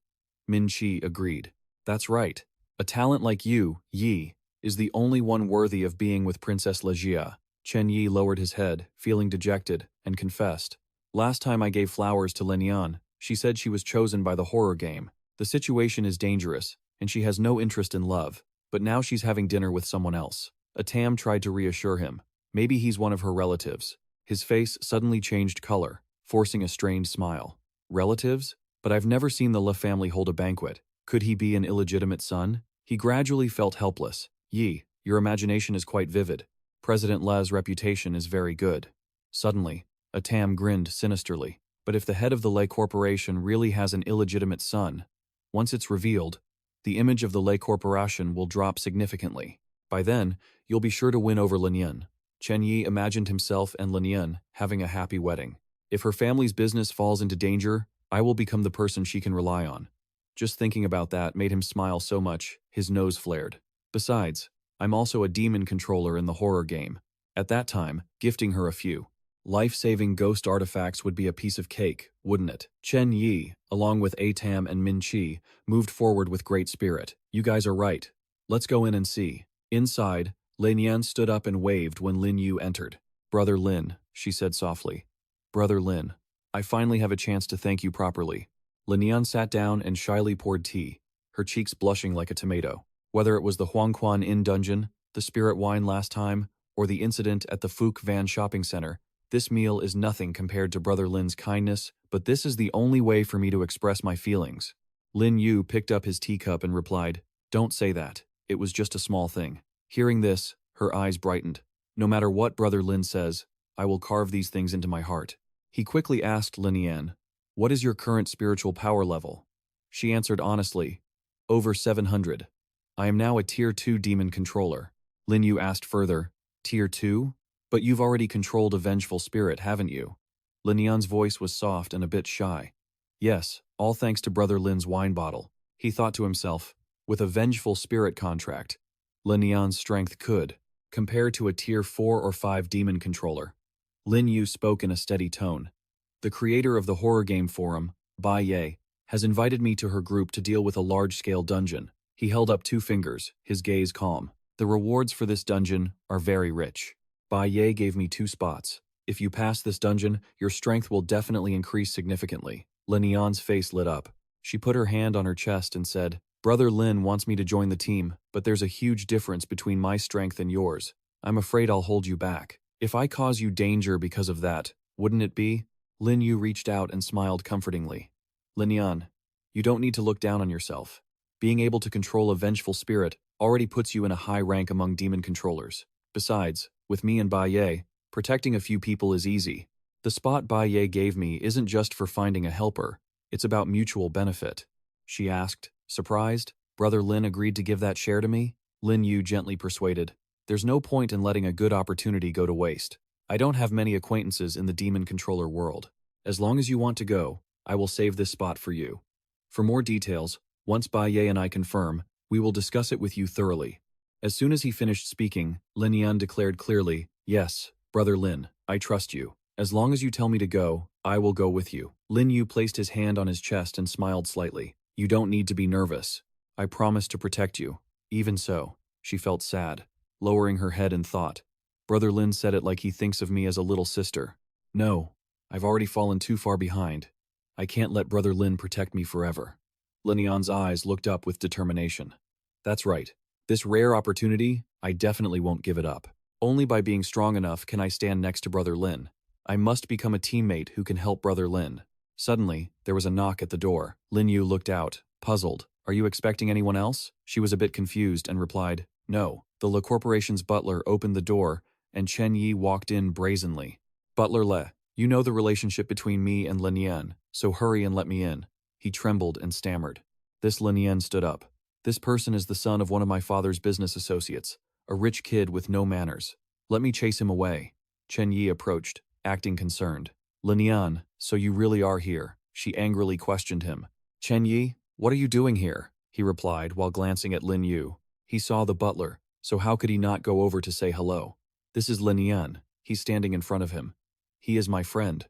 S1: Min Chi agreed. That's right. A talent like you, Yi, is the only one worthy of being with Princess Legia. Chen Yi lowered his head, feeling dejected, and confessed. Last time I gave flowers to Lin Yan, she said she was chosen by the horror game. The situation is dangerous, and she has no interest in love, but now she's having dinner with someone else. A Tam tried to reassure him. Maybe he's one of her relatives. His face suddenly changed color, forcing a strained smile. Relatives? But I've never seen the Le family hold a banquet. Could he be an illegitimate son? He gradually felt helpless. Yi, your imagination is quite vivid. President Le's reputation is very good. Suddenly, a Tam grinned sinisterly. But if the head of the Le Corporation really has an illegitimate son, once it's revealed, the image of the Le Corporation will drop significantly. By then, you'll be sure to win over Lin Yan. Chen Yi imagined himself and Lin Yan having a happy wedding. If her family's business falls into danger, I will become the person she can rely on. Just thinking about that made him smile so much, his nose flared. Besides, I'm also a demon controller in the horror game. At that time, gifting her a few. Life-saving ghost artifacts would be a piece of cake, wouldn't it? Chen Yi, along with Atam and Min Chi, moved forward with great spirit. You guys are right. Let's go in and see. Inside, Lin Yan stood up and waved when Lin Yu entered. Brother Lin, she said softly. Brother Lin, I finally have a chance to thank you properly. Lin Yan sat down and shyly poured tea, her cheeks blushing like a tomato. Whether it was the Huangquan Inn dungeon, the spirit wine last time, or the incident at the Fook Van shopping center, this meal is nothing compared to Brother Lin's kindness, but this is the only way for me to express my feelings. Lin Yu picked up his teacup and replied, Don't say that. It was just a small thing. Hearing this, her eyes brightened. No matter what Brother Lin says, I will carve these things into my heart. He quickly asked Lin Yan, What is your current spiritual power level? She answered honestly, Over 700. I am now a Tier 2 demon controller. Lin Yu asked further, Tier 2? But you've already controlled a vengeful spirit, haven't you? Lin Yan's voice was soft and a bit shy. Yes, all thanks to Brother Lin's wine bottle. He thought to himself, with a vengeful spirit contract, Lin Yan's strength could, compare to a Tier 4 or 5 demon controller. Lin Yu spoke in a steady tone. The creator of the horror game forum, Bai Ye, has invited me to her group to deal with a large-scale dungeon. He held up 2 fingers, his gaze calm. The rewards for this dungeon are very rich. Bai Ye gave me 2 spots. If you pass this dungeon, your strength will definitely increase significantly. Lin Yan's face lit up. She put her hand on her chest and said, Brother Lin wants me to join the team, but there's a huge difference between my strength and yours. I'm afraid I'll hold you back. If I cause you danger because of that, wouldn't it be? Lin Yu reached out and smiled comfortingly. Lin Yan, you don't need to look down on yourself. Being able to control a vengeful spirit already puts you in a high rank among demon controllers. Besides, with me and Bai Ye, protecting a few people is easy. The spot Bai Ye gave me isn't just for finding a helper, it's about mutual benefit. She asked, surprised, Brother Lin agreed to give that share to me? Lin Yu gently persuaded, There's no point in letting a good opportunity go to waste. I don't have many acquaintances in the demon controller world. As long as you want to go, I will save this spot for you. For more details, once Bai Ye and I confirm, we will discuss it with you thoroughly. As soon as he finished speaking, Lin Yan declared clearly, Yes, Brother Lin, I trust you. As long as you tell me to go, I will go with you. Lin Yu placed his hand on his chest and smiled slightly. You don't need to be nervous. I promise to protect you. Even so, she felt sad, lowering her head in thought. Brother Lin said it like he thinks of me as a little sister. No, I've already fallen too far behind. I can't let Brother Lin protect me forever. Lin Yan's eyes looked up with determination. That's right. This rare opportunity, I definitely won't give it up. Only by being strong enough can I stand next to Brother Lin. I must become a teammate who can help Brother Lin. Suddenly, there was a knock at the door. Lin Yu looked out, puzzled. Are you expecting anyone else? She was a bit confused and replied, No. The Le Corporation's butler opened the door, and Chen Yi walked in brazenly. Butler Le, you know the relationship between me and Lin Yan, so hurry and let me in. He trembled and stammered. This Lin Yan stood up. This person is the son of one of my father's business associates, a rich kid with no manners. Let me chase him away. Chen Yi approached, acting concerned. Lin Yan, so you really are here? She angrily questioned him. Chen Yi, what are you doing here? He replied while glancing at Lin Yu. He saw the butler, so how could he not go over to say hello? This is Lin Yan. He's standing in front of him. He is my friend.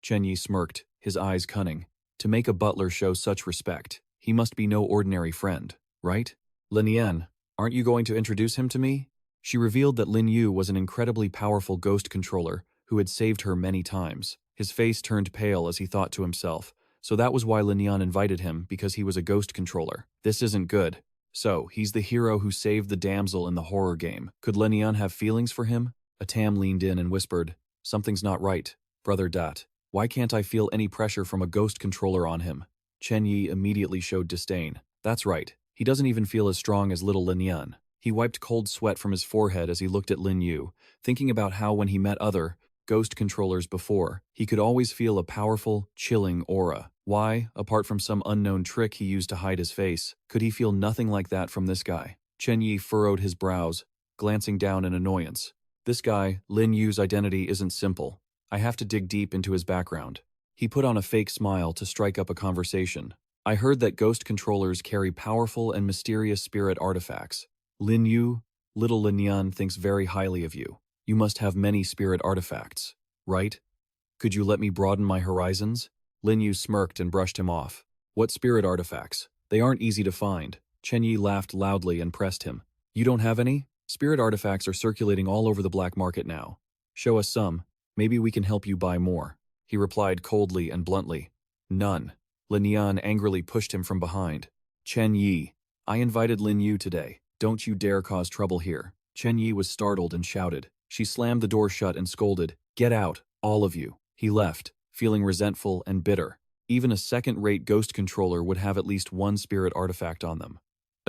S1: Chen Yi smirked, his eyes cunning. To make a butler show such respect, he must be no ordinary friend. Right? Lin Yan, aren't you going to introduce him to me? She revealed that Lin Yu was an incredibly powerful ghost controller who had saved her many times. His face turned pale as he thought to himself, so that was why Lin Yan invited him, because he was a ghost controller. This isn't good. So, he's the hero who saved the damsel in the horror game. Could Lin Yan have feelings for him? Atam leaned in and whispered, Something's not right, Brother Dat. Why can't I feel any pressure from a ghost controller on him? Chen Yi immediately showed disdain. That's right. He doesn't even feel as strong as little Lin Yan. He wiped cold sweat from his forehead as he looked at Lin Yu, thinking about how when he met other ghost controllers before, he could always feel a powerful, chilling aura. Why, apart from some unknown trick he used to hide his face, could he feel nothing like that from this guy? Chen Yi furrowed his brows, glancing down in annoyance. This guy, Lin Yu's identity isn't simple. I have to dig deep into his background. He put on a fake smile to strike up a conversation. I heard that ghost controllers carry powerful and mysterious spirit artifacts. Lin Yu, little Lin Yan thinks very highly of you. You must have many spirit artifacts. right? Could you let me broaden my horizons? Lin Yu smirked and brushed him off. What spirit artifacts? They aren't easy to find. Chen Yi laughed loudly and pressed him. You don't have any? Spirit artifacts are circulating all over the black market now. Show us some. Maybe we can help you buy more. He replied coldly and bluntly. None. Lin Yan angrily pushed him from behind. Chen Yi. I invited Lin Yu today. Don't you dare cause trouble here. Chen Yi was startled and shouted. She slammed the door shut and scolded. Get out, all of you. He left, feeling resentful and bitter. Even a second-rate ghost controller would have at least one spirit artifact on them.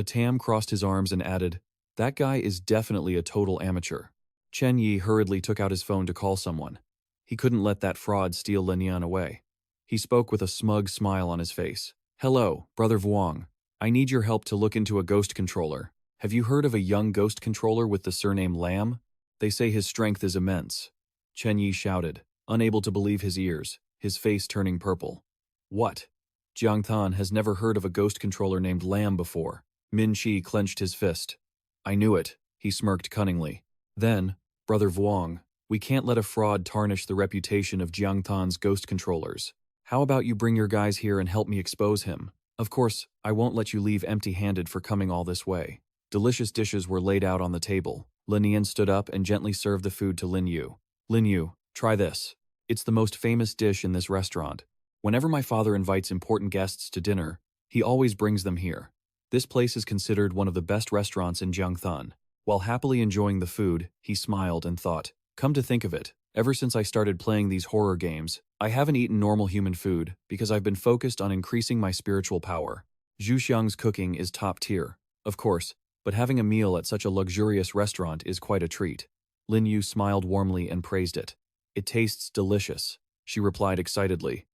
S1: Tam crossed his arms and added, that guy is definitely a total amateur. Chen Yi hurriedly took out his phone to call someone. He couldn't let that fraud steal Lin Yan away. He spoke with a smug smile on his face. Hello, Brother Vuong. I need your help to look into a ghost controller. Have you heard of a young ghost controller with the surname Lam? They say his strength is immense. Chen Yi shouted, unable to believe his ears, his face turning purple. What? Jiang Tan has never heard of a ghost controller named Lam before. Min Chi clenched his fist. I knew it, he smirked cunningly. Then, Brother Vuong, we can't let a fraud tarnish the reputation of Jiang Tan's ghost controllers. How about you bring your guys here and help me expose him? Of course, I won't let you leave empty-handed for coming all this way. Delicious dishes were laid out on the table. Lin Yan stood up and gently served the food to Lin Yu. Lin Yu, try this. It's the most famous dish in this restaurant. Whenever my father invites important guests to dinner, he always brings them here. This place is considered one of the best restaurants in Jiangtan. While happily enjoying the food, he smiled and thought, come to think of it, ever since I started playing these horror games, I haven't eaten normal human food because I've been focused on increasing my spiritual power. Zhu Xiang's cooking is top tier, of course, but having a meal at such a luxurious restaurant is quite a treat. Lin Yu smiled warmly and praised it. It tastes delicious, she replied excitedly.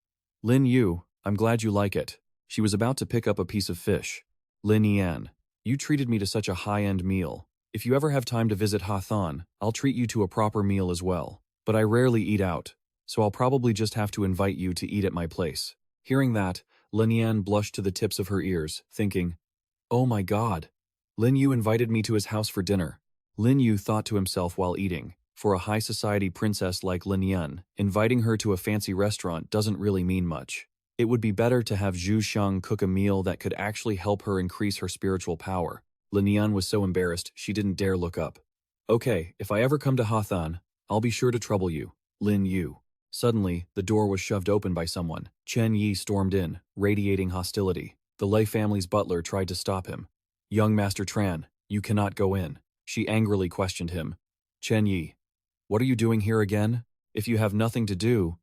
S1: Lin Yu, I'm glad you like it. She was about to pick up a piece of fish. Lin Yan, you treated me to such a high-end meal. If you ever have time to visit Hathan, I'll treat you to a proper meal as well. But I rarely eat out, so I'll probably just have to invite you to eat at my place. Hearing that, Lin Yan blushed to the tips of her ears, thinking, oh my god, Lin Yu invited me to his house for dinner. Lin Yu thought to himself while eating, for a high-society princess like Lin Yan, inviting her to a fancy restaurant doesn't really mean much. It would be better to have Zhu Xiang cook a meal that could actually help her increase her spiritual power. Lin Yan was so embarrassed she didn't dare look up. Okay, if I ever come to Hathan, I'll be sure to trouble you, Lin Yu. Suddenly, the door was shoved open by someone. Chen Yi stormed in, radiating hostility. The Lei family's butler tried to stop him. Young Master Tran, you cannot go in. She angrily questioned him. Chen Yi, what are you doing here again? If you have nothing to do,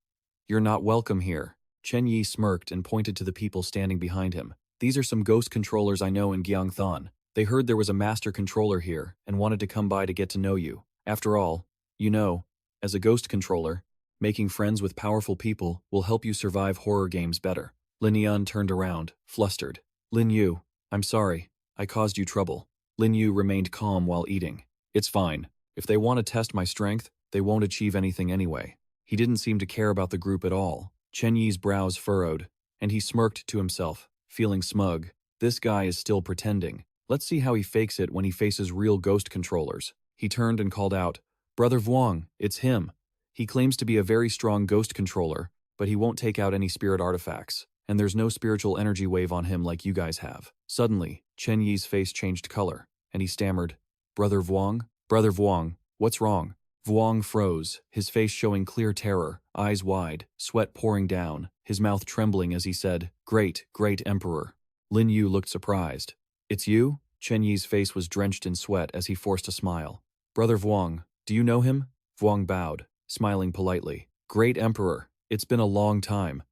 S1: you're not welcome here. Chen Yi smirked and pointed to the people standing behind him. These are some ghost controllers I know in Gyeongthon. They heard there was a master controller here and wanted to come by to get to know you. After all, you know, as a ghost controller, making friends with powerful people will help you survive horror games better. Lin Yan turned around, flustered. Lin Yu, I'm sorry. I caused you trouble. Lin Yu remained calm while eating. It's fine. If they want to test my strength, they won't achieve anything anyway. He didn't seem to care about the group at all. Chen Yi's brows furrowed, and he smirked to himself, feeling smug. This guy is still pretending. Let's see how he fakes it when he faces real ghost controllers. He turned and called out, Brother Vuong, it's him. He claims to be a very strong ghost controller, but he won't take out any spirit artifacts, and there's no spiritual energy wave on him like you guys have. Suddenly, Chen Yi's face changed color, and he stammered, Brother Vuong? Brother Vuong, what's wrong? Vuong froze, his face showing clear terror, eyes wide, sweat pouring down, his mouth trembling as he said, Great, great Emperor. Lin Yu looked surprised. It's you? Chen Yi's face was drenched in sweat as he forced a smile. Brother Vuong, do you know him? Vuong bowed, smiling politely. Great Emperor, it's been a long time.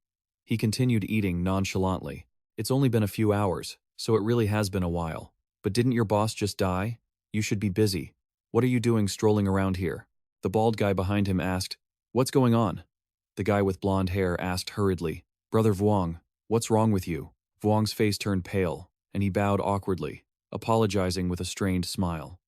S1: He continued eating nonchalantly. It's only been a few hours, so it really has been a while. But didn't your boss just die? You should be busy. What are you doing strolling around here? The bald guy behind him asked, What's going on? The guy with blonde hair asked hurriedly, Brother Vuong, what's wrong with you? Vuong's face turned pale, and he bowed awkwardly, apologizing with a strained smile.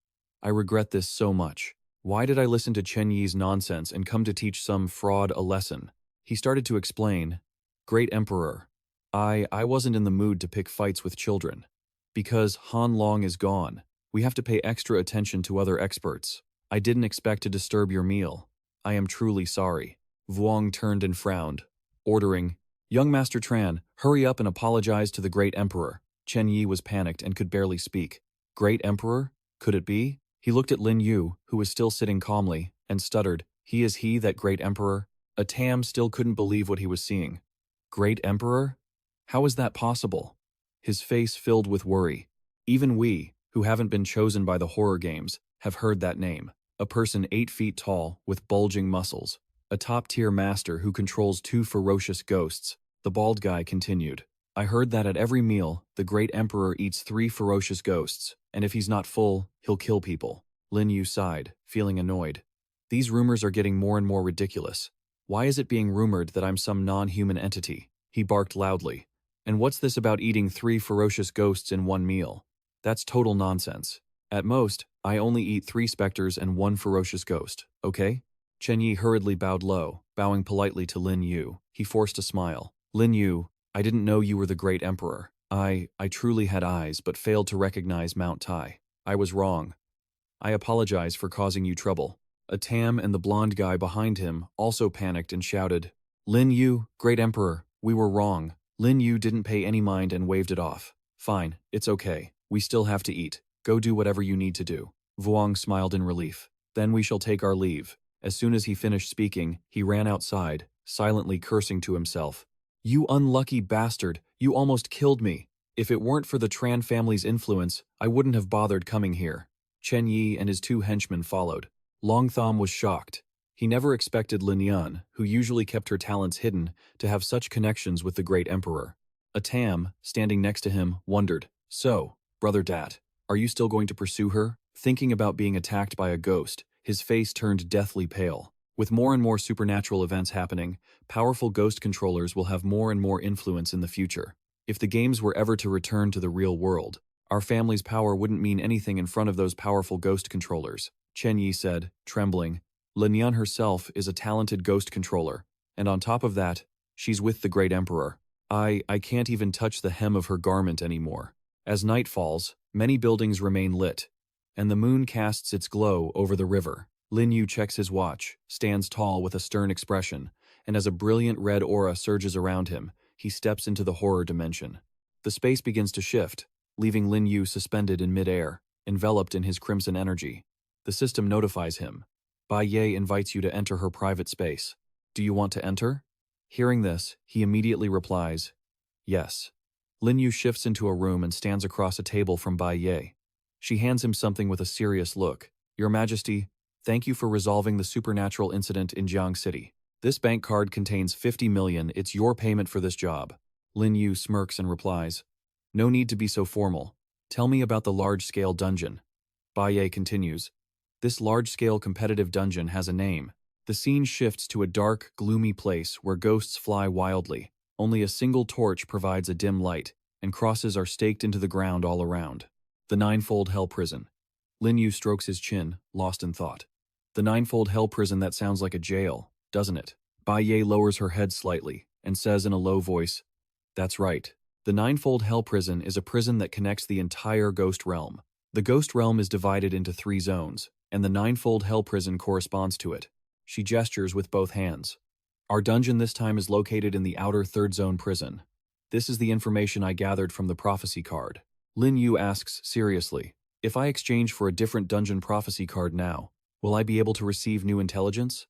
S1: I regret this so much. Why did I listen to Chen Yi's nonsense and come to teach some fraud a lesson? He started to explain, Great Emperor, I wasn't in the mood to pick fights with children. Because Han Long is gone, we have to pay extra attention to other experts. I didn't expect to disturb your meal. I am truly sorry. Vuong turned and frowned, ordering, "Young Master Tran, hurry up and apologize to the Great Emperor." Chen Yi was panicked and could barely speak. Great Emperor? Could it be? He looked at Lin Yu, who was still sitting calmly, and stuttered, "He is he, that Great Emperor?" A Tam still couldn't believe what he was seeing. Great Emperor? How is that possible? His face filled with worry. Even we, who haven't been chosen by the horror games, have heard that name. A person 8 feet tall, with bulging muscles. A top-tier master who controls 2 ferocious ghosts. The bald guy continued. "I heard that at every meal, the Great Emperor eats 3 ferocious ghosts, and if he's not full, he'll kill people." Lin Yu sighed, feeling annoyed. These rumors are getting more and more ridiculous. Why is it being rumored that I'm some non-human entity? He barked loudly. And what's this about eating 3 ferocious ghosts in one meal? That's total nonsense. At most, I only eat 3 specters and 1 ferocious ghost, okay? Chen Yi hurriedly bowed low, bowing politely to Lin Yu. He forced a smile. "Lin Yu, I didn't know you were the Great Emperor. I truly had eyes but failed to recognize Mount Tai. I was wrong. I apologize for causing you trouble." A Tam and the blonde guy behind him also panicked and shouted, "Lin Yu, Great Emperor, we were wrong." Lin Yu didn't pay any mind and waved it off. "Fine, it's okay. We still have to eat. Go do whatever you need to do." Vuong smiled in relief. "Then we shall take our leave." As soon as he finished speaking, he ran outside, silently cursing to himself. "You unlucky bastard, you almost killed me. If it weren't for the Tran family's influence, I wouldn't have bothered coming here." Chen Yi and his 2 henchmen followed. Long Thom was shocked. He never expected Lin Yun, who usually kept her talents hidden, to have such connections with the Great Emperor. A Tam, standing next to him, wondered, "So, Brother Dat, are you still going to pursue her?" Thinking about being attacked by a ghost, his face turned deathly pale. With more and more supernatural events happening, powerful ghost controllers will have more and more influence in the future. If the games were ever to return to the real world, our family's power wouldn't mean anything in front of those powerful ghost controllers. Chen Yi said, trembling. Lin Yun herself is a talented ghost controller, and on top of that, she's with the Great Emperor. I can't even touch the hem of her garment anymore. As night falls, many buildings remain lit, and the moon casts its glow over the river. Lin Yu checks his watch, stands tall with a stern expression, and as a brilliant red aura surges around him, he steps into the horror dimension. The space begins to shift, leaving Lin Yu suspended in midair, enveloped in his crimson energy. The system notifies him. Bai Ye invites you to enter her private space. Do you want to enter? Hearing this, he immediately replies, yes. Lin Yu shifts into a room and stands across a table from Bai Ye. She hands him something with a serious look. Your Majesty, thank you for resolving the supernatural incident in Jiang City. This bank card contains 50 million. It's your payment for this job. Lin Yu smirks and replies, no need to be so formal. Tell me about the large-scale dungeon. Bai Ye continues, this large-scale competitive dungeon has a name. The scene shifts to a dark, gloomy place where ghosts fly wildly. Only a single torch provides a dim light, and crosses are staked into the ground all around. The Ninefold Hell Prison. Lin Yu strokes his chin, lost in thought. The Ninefold Hell Prison, that sounds like a jail, doesn't it? Bai Ye lowers her head slightly, and says in a low voice, that's right. The Ninefold Hell Prison is a prison that connects the entire Ghost Realm. The Ghost Realm is divided into 3 zones, and the Ninefold Hell Prison corresponds to it. She gestures with both hands. Our dungeon this time is located in the outer 3rd zone prison. This is the information I gathered from the prophecy card. Lin Yu asks seriously, if I exchange for a different dungeon prophecy card now, will I be able to receive new intelligence?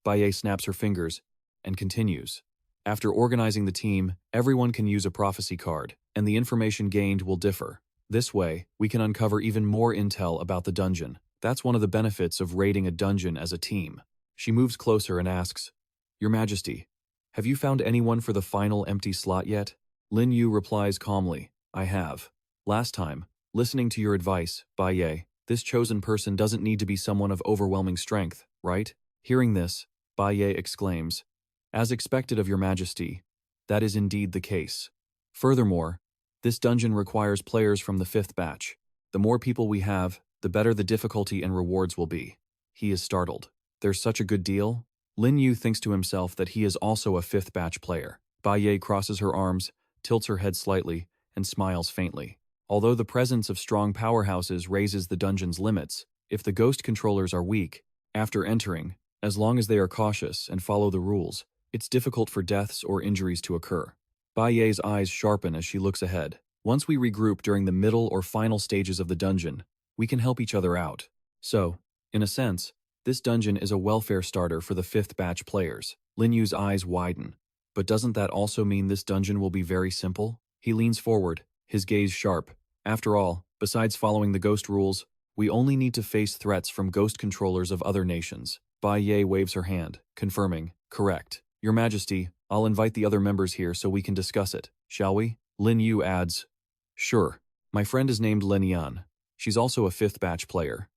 S1: Bai Ye snaps her fingers and continues. After organizing the team, everyone can use a prophecy card, and the information gained will differ. This way, we can uncover even more intel about the dungeon. That's one of the benefits of raiding a dungeon as a team. She moves closer and asks, Your Majesty, have you found anyone for the final empty slot yet? Lin Yu replies calmly, I have. Last time, listening to your advice, Bai Ye, this chosen person doesn't need to be someone of overwhelming strength, right? Hearing this, Bai Ye exclaims, as expected of your Majesty, that is indeed the case. Furthermore, this dungeon requires players from the 5th batch. The more people we have, the better the difficulty and rewards will be. He is startled. There's such a good deal? Lin Yu thinks to himself that he is also a 5th batch player. Bai Ye crosses her arms, tilts her head slightly, and smiles faintly. Although the presence of strong powerhouses raises the dungeon's limits, if the ghost controllers are weak, after entering, As long as they are cautious and follow the rules, it's difficult for deaths or injuries to occur. Bai Ye's eyes sharpen as she looks ahead. Once we regroup during the middle or final stages of the dungeon, we can help each other out. So, in a sense, this dungeon is a welfare starter for the 5th batch players. Lin Yu's eyes widen. But doesn't that also mean this dungeon will be very simple? He leans forward, his gaze sharp. After all, besides following the ghost rules, we only need to face threats from ghost controllers of other nations. Bai Ye waves her hand, confirming, correct. Your Majesty, I'll invite the other members here so we can discuss it, shall we? Lin Yu adds, sure. My friend is named Lin Yan. She's also a 5th batch player.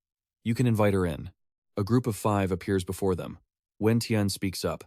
S1: You can invite her in. A group of 5 appears before them. Wen Tian speaks up.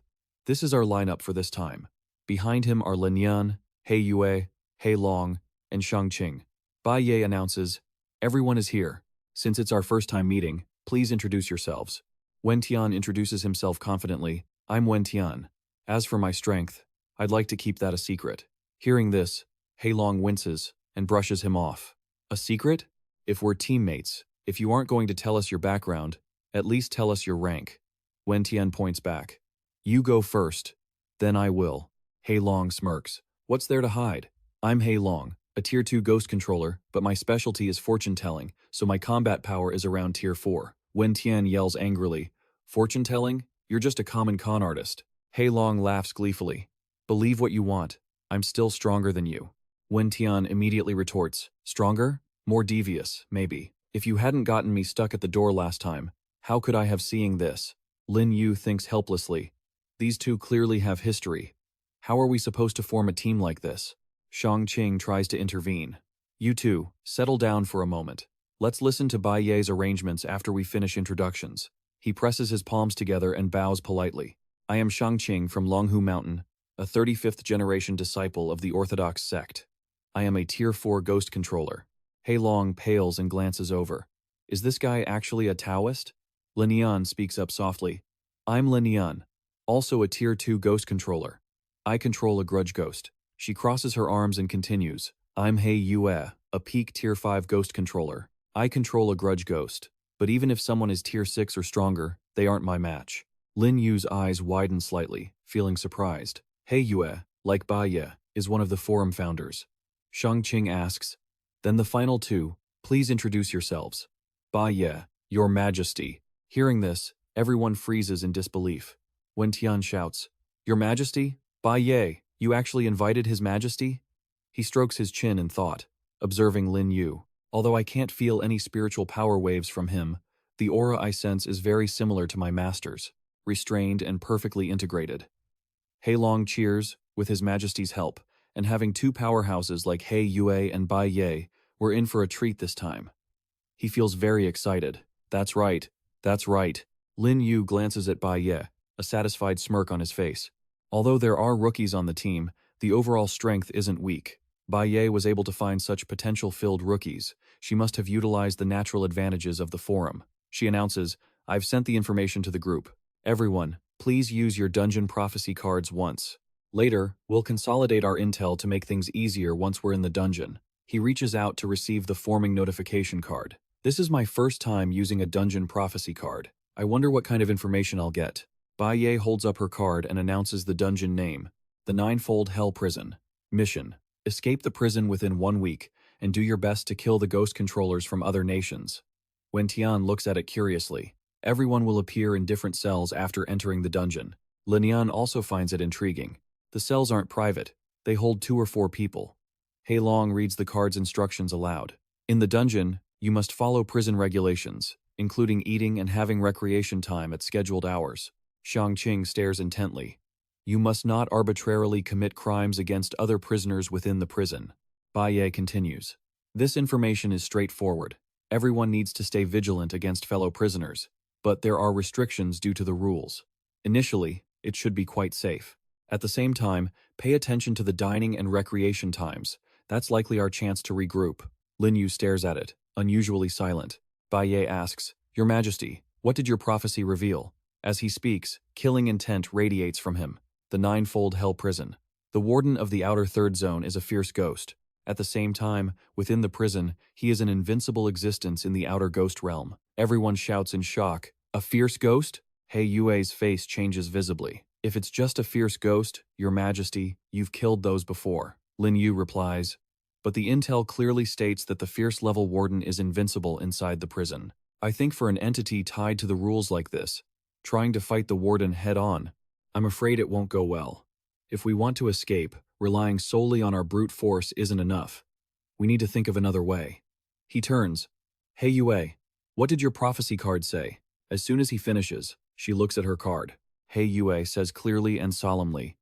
S1: This is our lineup for this time. Behind him are Lin Yan, He Yue, He Long, and Shang Qing. Bai Ye announces, everyone is here. Since it's our first time meeting, please introduce yourselves. Wen Tian introduces himself confidently. I'm Wen Tian. As for my strength, I'd like to keep that a secret. Hearing this, He Long winces and brushes him off. A secret? If we're teammates, if you aren't going to tell us your background, at least tell us your rank. Wen Tian points back. You go first. Then I will. He Long smirks. What's there to hide? I'm He Long, a Tier 2 ghost controller, but my specialty is fortune-telling, so my combat power is around Tier 4. Wen Tian yells angrily. Fortune-telling? You're just a common con artist. He Long laughs gleefully. Believe what you want. I'm still stronger than you. Wen Tian immediately retorts. Stronger? More devious, maybe. If you hadn't gotten me stuck at the door last time, how could I have seen this? Lin Yu thinks helplessly. These two clearly have history. How are we supposed to form a team like this? Shang Qing tries to intervene. You two, settle down for a moment. Let's listen to Bai Ye's arrangements after we finish introductions. He presses his palms together and bows politely. I am Shang Qing from Longhu Mountain, a 35th generation disciple of the Orthodox sect. I am a Tier 4 ghost controller. He Long pales and glances over. Is this guy actually a Taoist? Lin Yan speaks up softly. I'm Lin Yan, also a Tier 2 ghost controller. I control a grudge ghost. She crosses her arms and continues. I'm He Yue, a peak Tier 5 ghost controller. I control a grudge ghost. But even if someone is Tier 6 or stronger, they aren't my match. Lin Yu's eyes widen slightly, feeling surprised. He Yue, like Bai Ye, is one of the forum founders. Shang Qing asks, then the final two, please introduce yourselves. Bai Ye, Your Majesty. Hearing this, everyone freezes in disbelief. Wen Tian shouts, Your Majesty? Bai Ye, you actually invited His Majesty? He strokes his chin in thought, observing Lin Yu. Although I can't feel any spiritual power waves from him, the aura I sense is very similar to my master's, restrained and perfectly integrated. He Long cheers, with His Majesty's help, and having two powerhouses like He Yue and Bai Ye, we're in for a treat this time. He feels very excited. That's right. That's right. Lin Yu glances at Bai Ye, a satisfied smirk on his face. Although there are rookies on the team, the overall strength isn't weak. Bai Ye was able to find such potential-filled rookies. She must have utilized the natural advantages of the forum. She announces, I've sent the information to the group. Everyone, please use your dungeon prophecy cards once. Later, we'll consolidate our intel to make things easier once we're in the dungeon. He reaches out to receive the forming notification card. This is my first time using a dungeon prophecy card. I wonder what kind of information I'll get. Bai Ye holds up her card and announces the dungeon name. The Ninefold Hell Prison. Mission. Escape the prison within 1 week, and do your best to kill the ghost controllers from other nations. Wen Tian looks at it curiously. Everyone will appear in different cells after entering the dungeon. Lin Yan also finds it intriguing. The cells aren't private. They hold 2 or 4 people. He Long reads the card's instructions aloud. In the dungeon, you must follow prison regulations, including eating and having recreation time at scheduled hours. Shang Qing stares intently. You must not arbitrarily commit crimes against other prisoners within the prison. Bai Ye continues. This information is straightforward. Everyone needs to stay vigilant against fellow prisoners, but there are restrictions due to the rules. Initially, it should be quite safe. At the same time, pay attention to the dining and recreation times. That's likely our chance to regroup. Lin Yu stares at it, unusually silent. Bai Ye asks, Your Majesty, what did your prophecy reveal? As he speaks, killing intent radiates from him. The Ninefold Hell Prison. The warden of the outer third zone is a fierce ghost. At the same time, within the prison, he is an invincible existence in the outer ghost realm. Everyone shouts in shock. A fierce ghost? He Yue's face changes visibly. If it's just a fierce ghost, Your Majesty, you've killed those before. Lin Yu replies. But the intel clearly states that the fierce level warden is invincible inside the prison. I think for an entity tied to the rules like this, trying to fight the warden head-on, I'm afraid it won't go well. If we want to escape, relying solely on our brute force isn't enough. We need to think of another way. He turns. Hey Yue, what did your prophecy card say? As soon as he finishes, she looks at her card. Hey Yue says clearly and solemnly.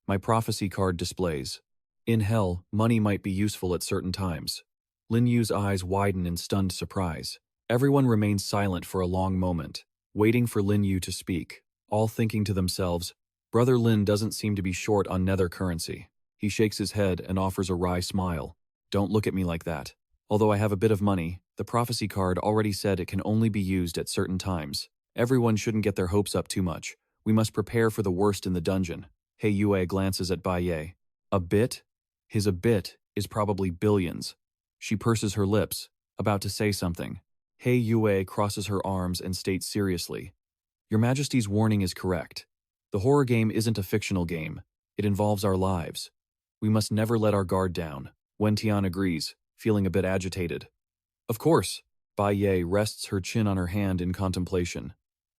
S1: My prophecy card displays. In hell, money might be useful at certain times. Lin Yu's eyes widen in stunned surprise. Everyone remains silent for a long moment, waiting for Lin Yu to speak, all thinking to themselves, Brother Lin doesn't seem to be short on nether currency. He shakes his head and offers a wry smile. Don't look at me like that. Although I have a bit of money, the prophecy card already said it can only be used at certain times. Everyone shouldn't get their hopes up too much. We must prepare for the worst in the dungeon. He Yue glances at Bai Ye. A bit? His a bit is probably billions. She purses her lips, about to say something. He Yue crosses her arms and states seriously, Your Majesty's warning is correct. The horror game isn't a fictional game. It involves our lives. We must never let our guard down. Wen Tian agrees, feeling a bit agitated. Of course. Bai Ye rests her chin on her hand in contemplation.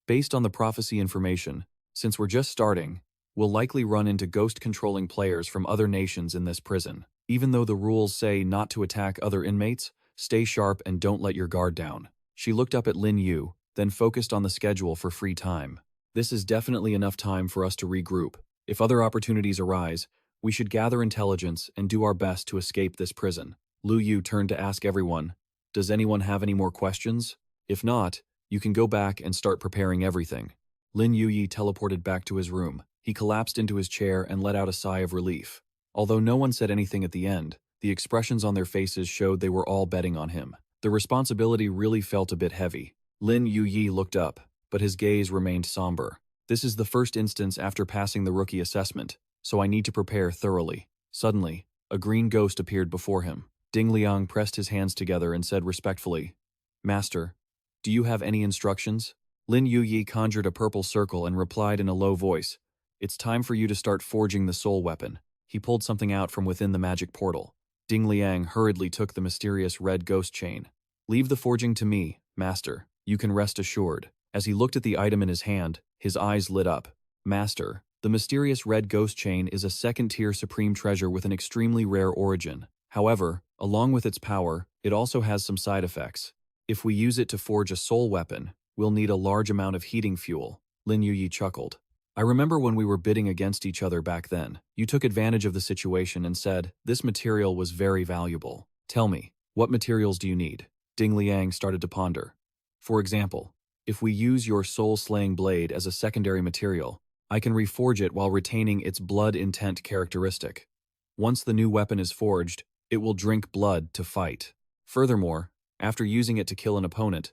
S1: Based on the prophecy information, since we're just starting, we'll likely run into ghost-controlling players from other nations in this prison. Even though the rules say not to attack other inmates, stay sharp and don't let your guard down. She looked up at Lin Yu, then focused on the schedule for free time. This is definitely enough time for us to regroup. If other opportunities arise, we should gather intelligence and do our best to escape this prison. Lu Yu turned to ask everyone, does anyone have any more questions? If not, you can go back and start preparing everything. Lin Yu teleported back to his room. He collapsed into his chair and let out a sigh of relief. Although no one said anything at the end, the expressions on their faces showed they were all betting on him. The responsibility really felt a bit heavy. Lin Yu looked up, but his gaze remained somber. This is the first instance after passing the rookie assessment, so I need to prepare thoroughly. Suddenly, a green ghost appeared before him. Ding Liang pressed his hands together and said respectfully, Master, do you have any instructions? Lin Yu conjured a purple circle and replied in a low voice, It's time for you to start forging the soul weapon. He pulled something out from within the magic portal. Ding Liang hurriedly took the mysterious red ghost chain. Leave the forging to me, Master. You can rest assured. As he looked at the item in his hand, his eyes lit up. Master, the mysterious red ghost chain is a second-tier supreme treasure with an extremely rare origin. However, along with its power, it also has some side effects. If we use it to forge a soul weapon, we'll need a large amount of heating fuel. Lin Yu chuckled. I remember when we were bidding against each other back then. You took advantage of the situation and said, this material was very valuable. Tell me, what materials do you need? Ding Liang started to ponder. For example, if we use your soul-slaying blade as a secondary material, I can reforge it while retaining its blood intent characteristic. Once the new weapon is forged, it will drink blood to fight. Furthermore, after using it to kill an opponent,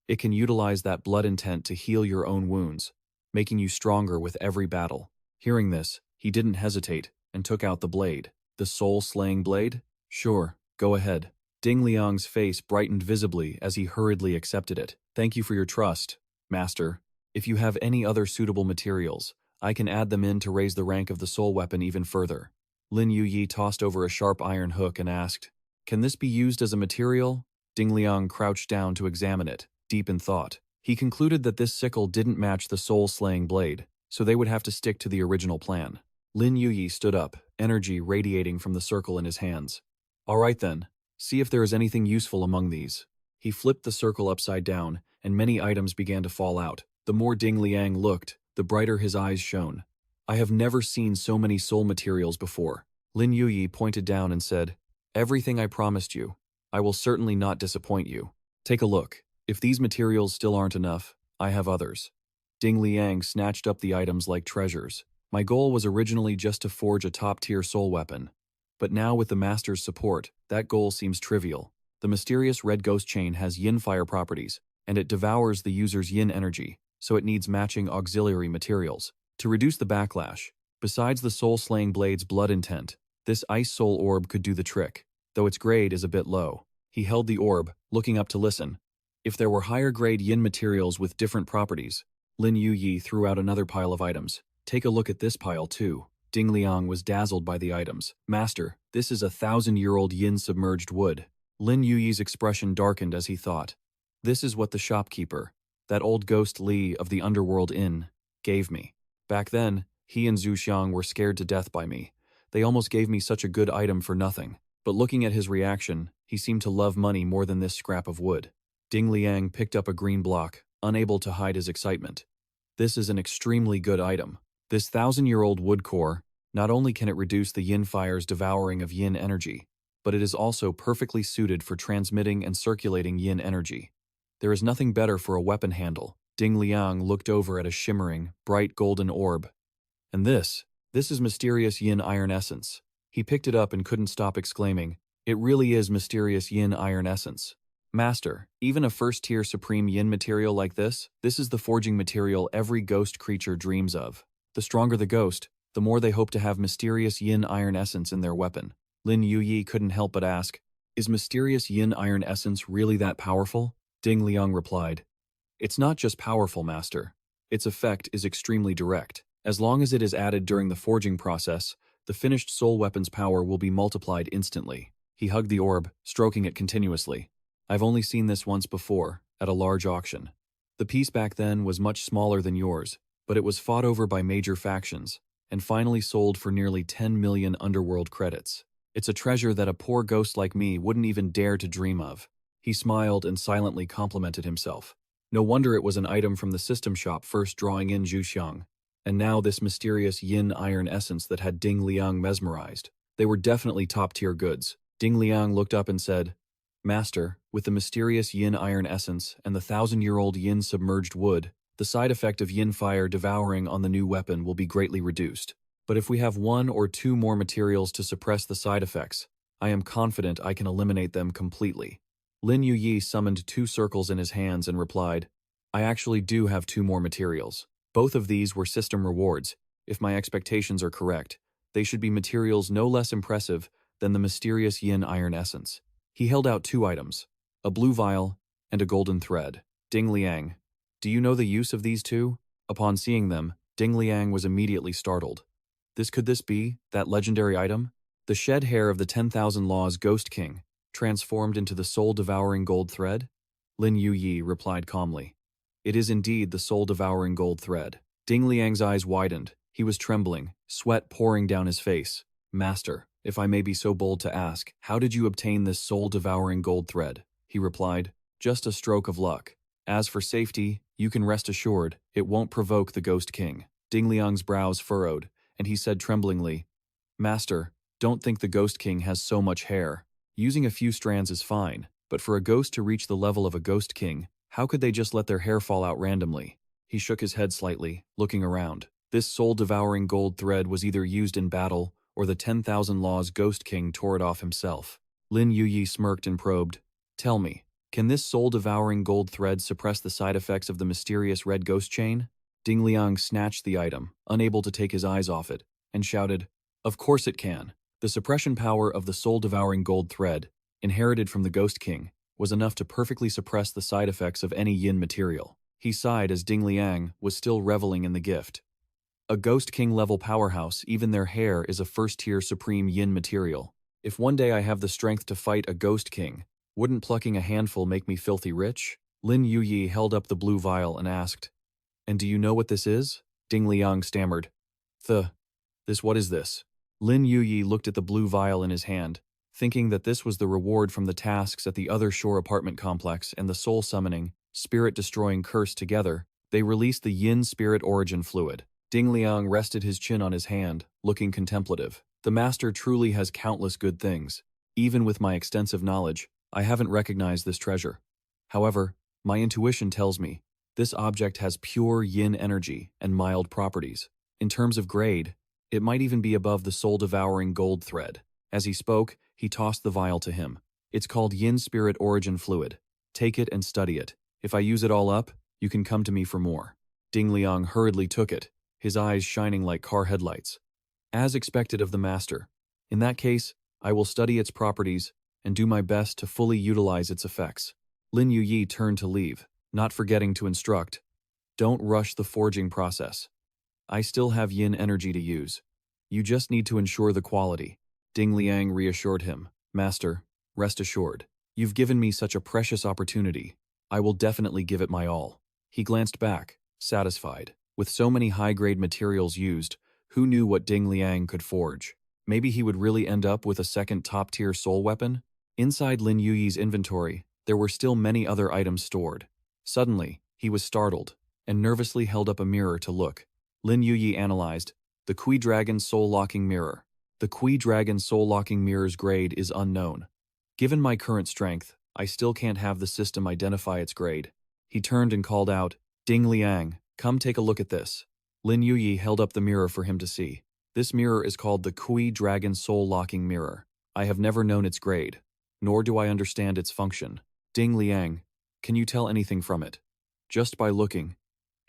S1: it can utilize that blood intent to heal your own wounds, making you stronger with every battle. Hearing this, he didn't hesitate and took out the blade. The soul-slaying blade? Sure, go ahead. Ding Liang's face brightened visibly as he hurriedly accepted it. Thank you for your trust, Master. If you have any other suitable materials, I can add them in to raise the rank of the soul weapon even further. Lin Yu tossed over a sharp iron hook and asked, Can this be used as a material? Ding Liang crouched down to examine it, deep in thought. He concluded that this sickle didn't match the soul-slaying blade, so they would have to stick to the original plan. Lin Yu stood up, energy radiating from the circle in his hands. All right then, see if there is anything useful among these. He flipped the circle upside down, and many items began to fall out. The more Ding Liang looked, the brighter his eyes shone. I have never seen so many soul materials before. Lin Yu pointed down and said, Everything I promised you. I will certainly not disappoint you. Take a look. If these materials still aren't enough, I have others. Ding Liang snatched up the items like treasures. My goal was originally just to forge a top-tier soul weapon. But now with the Master's support, that goal seems trivial. The mysterious red ghost chain has yin fire properties, and it devours the user's yin energy, so it needs matching auxiliary materials. To reduce the backlash, besides the soul-slaying blade's blood intent, this ice soul orb could do the trick, though its grade is a bit low. He held the orb, looking up to listen. If there were higher-grade yin materials with different properties, Lin Yu threw out another pile of items. Take a look at this pile too. Ding Liang was dazzled by the items. Master, this is 1,000-year-old yin submerged wood. Lin Yu's expression darkened as he thought. This is what the shopkeeper, that old ghost Li of the Underworld Inn, gave me. Back then, he and Zhu Xiang were scared to death by me. They almost gave me such a good item for nothing. But looking at his reaction, he seemed to love money more than this scrap of wood. Ding Liang picked up a green block, unable to hide his excitement. This is an extremely good item. This 1,000-year-old wood core, not only can it reduce the yin fire's devouring of yin energy, but it is also perfectly suited for transmitting and circulating yin energy. There is nothing better for a weapon handle. Ding Liang looked over at a shimmering, bright golden orb. And this is mysterious yin iron essence. He picked it up and couldn't stop exclaiming, it really is mysterious yin iron essence. Master, even a first-tier supreme yin material like this is the forging material every ghost creature dreams of. The stronger the ghost, the more they hope to have mysterious yin iron essence in their weapon. Lin Yu couldn't help but ask, is mysterious yin iron essence really that powerful? Ding Liang replied, it's not just powerful, Master. Its effect is extremely direct. As long as it is added during the forging process, the finished soul weapon's power will be multiplied instantly. He hugged the orb, stroking it continuously. I've only seen this once before, at a large auction. The piece back then was much smaller than yours, but it was fought over by major factions, and finally sold for nearly 10 million Underworld credits. It's a treasure that a poor ghost like me wouldn't even dare to dream of. He smiled and silently complimented himself. No wonder it was an item from the system shop first drawing in Zhu Xiang. And now this mysterious yin iron essence that had Ding Liang mesmerized. They were definitely top-tier goods. Ding Liang looked up and said, Master, with the mysterious yin iron essence and the 1,000-year-old yin submerged wood, the side effect of yin fire devouring on the new weapon will be greatly reduced. But if we have 1 or 2 more materials to suppress the side effects, I am confident I can eliminate them completely. Lin Yu summoned 2 circles in his hands and replied, I actually do have 2 more materials. Both of these were system rewards. If my expectations are correct, they should be materials no less impressive than the mysterious yin iron essence. He held out 2 items, a blue vial and a golden thread. Ding Liang, do you know the use of these 2? Upon seeing them, Ding Liang was immediately startled. Could this be that legendary item? The shed hair of the 10,000 Laws Ghost King, transformed into the soul-devouring gold thread? Lin Yu replied calmly. It is indeed the soul-devouring gold thread. Ding Liang's eyes widened. He was trembling, sweat pouring down his face. Master, if I may be so bold to ask, how did you obtain this soul-devouring gold thread? He replied, just a stroke of luck. As for safety, you can rest assured, it won't provoke the Ghost King. Ding Liang's brows furrowed, and he said tremblingly, Master, don't think the Ghost King has so much hair. Using a few strands is fine, but for a ghost to reach the level of a Ghost King, how could they just let their hair fall out randomly? He shook his head slightly, looking around. This soul-devouring gold thread was either used in battle, or the 10,000 Laws Ghost King tore it off himself. Lin Yu smirked and probed, Tell me, can this soul-devouring gold thread suppress the side effects of the mysterious red ghost chain? Ding Liang snatched the item, unable to take his eyes off it, and shouted, Of course it can. The suppression power of the soul-devouring gold thread, inherited from the Ghost King, was enough to perfectly suppress the side effects of any yin material. He sighed as Ding Liang was still reveling in the gift. A Ghost King-level powerhouse, even their hair is a first-tier supreme yin material. If one day I have the strength to fight a Ghost King, wouldn't plucking a handful make me filthy rich? Lin Yu held up the blue vial and asked, And do you know what this is? Ding Liang stammered, What is this? Lin Yu looked at the blue vial in his hand, thinking that this was the reward from the tasks at the other shore apartment complex and the soul-summoning, spirit-destroying curse together. They released the yin spirit origin fluid. Ding Liang rested his chin on his hand, looking contemplative. The master truly has countless good things. Even with my extensive knowledge, I haven't recognized this treasure. However, my intuition tells me this object has pure yin energy and mild properties. In terms of grade, it might even be above the soul-devouring gold thread. As he spoke, he tossed the vial to him. It's called Yin Spirit Origin Fluid. Take it and study it. If I use it all up, you can come to me for more. Ding Liang hurriedly took it, his eyes shining like car headlights. As expected of the master. In that case, I will study its properties and do my best to fully utilize its effects. Lin Yu turned to leave, not forgetting to instruct, Don't rush the forging process. I still have yin energy to use. You just need to ensure the quality. Ding Liang reassured him. Master, rest assured. You've given me such a precious opportunity. I will definitely give it my all. He glanced back, satisfied. With so many high-grade materials used, who knew what Ding Liang could forge? Maybe he would really end up with a second top-tier soul weapon? Inside Lin Yuyi's inventory, there were still many other items stored. Suddenly, he was startled, and nervously held up a mirror to look. Lin Yuyi analyzed. The Kui Dragon Soul-Locking Mirror. The Kui Dragon Soul-Locking Mirror's grade is unknown. Given my current strength, I still can't have the system identify its grade. He turned and called out, Ding Liang, come take a look at this. Lin Yuyi held up the mirror for him to see. This mirror is called the Kui Dragon Soul-Locking Mirror. I have never known its grade, nor do I understand its function. Ding Liang, can you tell anything from it? Just by looking.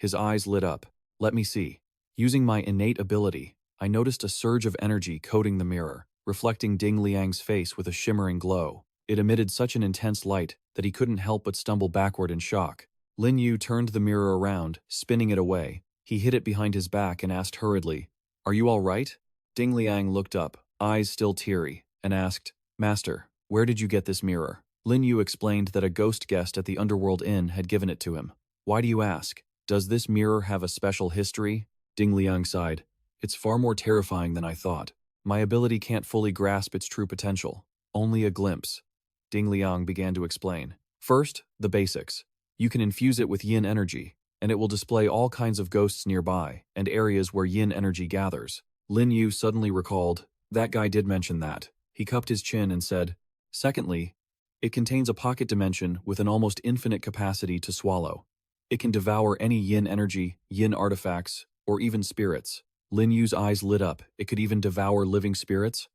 S1: His eyes lit up. Let me see. Using my innate ability, I noticed a surge of energy coating the mirror, reflecting Ding Liang's face with a shimmering glow. It emitted such an intense light that he couldn't help but stumble backward in shock. Lin Yu turned the mirror around, spinning it away. He hid it behind his back and asked hurriedly, Are you all right? Ding Liang looked up, eyes still teary, and asked, Master, where did you get this mirror? Lin Yu explained that a ghost guest at the Underworld Inn had given it to him. Why do you ask? Does this mirror have a special history? Ding Liang sighed. It's far more terrifying than I thought. My ability can't fully grasp its true potential. Only a glimpse. Ding Liang began to explain. First, the basics. You can infuse it with yin energy, and it will display all kinds of ghosts nearby and areas where yin energy gathers. Lin Yu suddenly recalled, that guy did mention that. He cupped his chin and said, Secondly, it contains a pocket dimension with an almost infinite capacity to swallow. It can devour any yin energy, yin artifacts, or even spirits. Lin Yu's eyes lit up. It could even devour living spirits?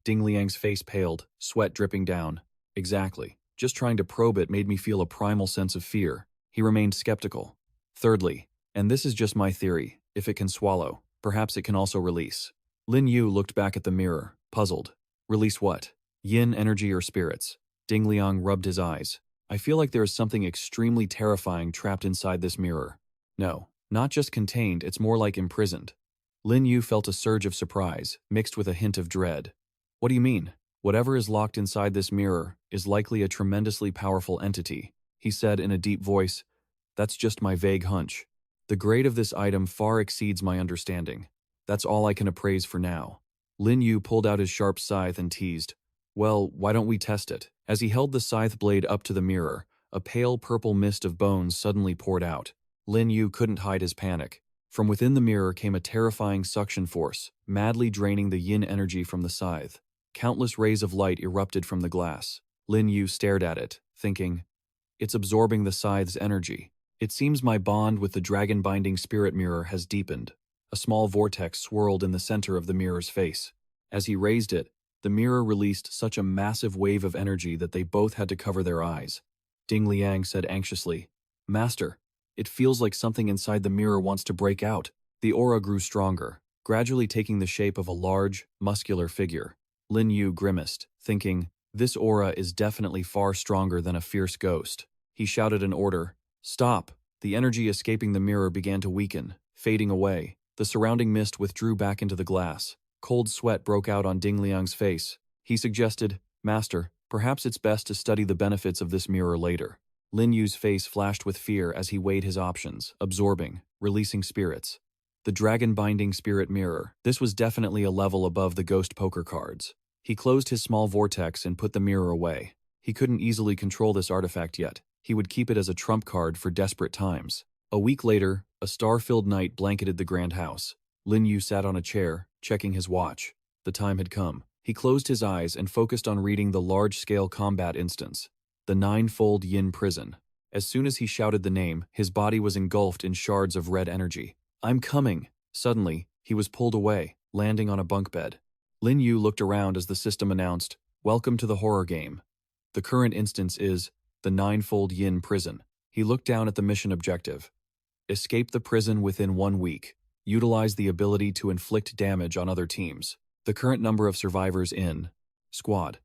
S1: Ding Liang's face paled, sweat dripping down. Exactly. Just trying to probe it made me feel a primal sense of fear. He remained skeptical. Thirdly, and this is just my theory, if it can swallow, perhaps it can also release. Lin Yu looked back at the mirror, puzzled. Release what? Yin energy or spirits? Ding Liang rubbed his eyes. I feel like there is something extremely terrifying trapped inside this mirror. No, not just contained, it's more like imprisoned. Lin Yu felt a surge of surprise, mixed with a hint of dread. What do you mean? Whatever is locked inside this mirror is likely a tremendously powerful entity, he said in a deep voice. That's just my vague hunch. The grade of this item far exceeds my understanding. That's all I can appraise for now. Lin Yu pulled out his sharp scythe and teased. Well, why don't we test it? As he held the scythe blade up to the mirror, a pale purple mist of bones suddenly poured out. Lin Yu couldn't hide his panic. From within the mirror came a terrifying suction force, madly draining the yin energy from the scythe. Countless rays of light erupted from the glass. Lin Yu stared at it, thinking, It's absorbing the scythe's energy. It seems my bond with the dragon-binding spirit mirror has deepened. A small vortex swirled in the center of the mirror's face. As he raised it, the mirror released such a massive wave of energy that they both had to cover their eyes. Ding Liang said anxiously, Master, it feels like something inside the mirror wants to break out. The aura grew stronger, gradually taking the shape of a large, muscular figure. Lin Yu grimaced, thinking, this aura is definitely far stronger than a fierce ghost. He shouted an order, Stop! The energy escaping the mirror began to weaken, fading away. The surrounding mist withdrew back into the glass. Cold sweat broke out on Ding Liang's face. He suggested, Master, perhaps it's best to study the benefits of this mirror later. Lin Yu's face flashed with fear as he weighed his options, absorbing, releasing spirits. The dragon-binding spirit mirror. This was definitely a level above the ghost poker cards. He closed his small vortex and put the mirror away. He couldn't easily control this artifact yet. He would keep it as a trump card for desperate times. A week later, a star-filled night blanketed the grand house. Lin Yu sat on a chair, checking his watch. The time had come. He closed his eyes and focused on reading the large-scale combat instance. The Ninefold Yin Prison. As soon as he shouted the name, his body was engulfed in shards of red energy. I'm coming. Suddenly, he was pulled away, landing on a bunk bed. Lin Yu looked around as the system announced, Welcome to the horror game. The current instance is the Ninefold Yin Prison. He looked down at the mission objective. Escape the prison within 1 week. Utilize the ability to inflict damage on other teams. The current number of survivors in Squad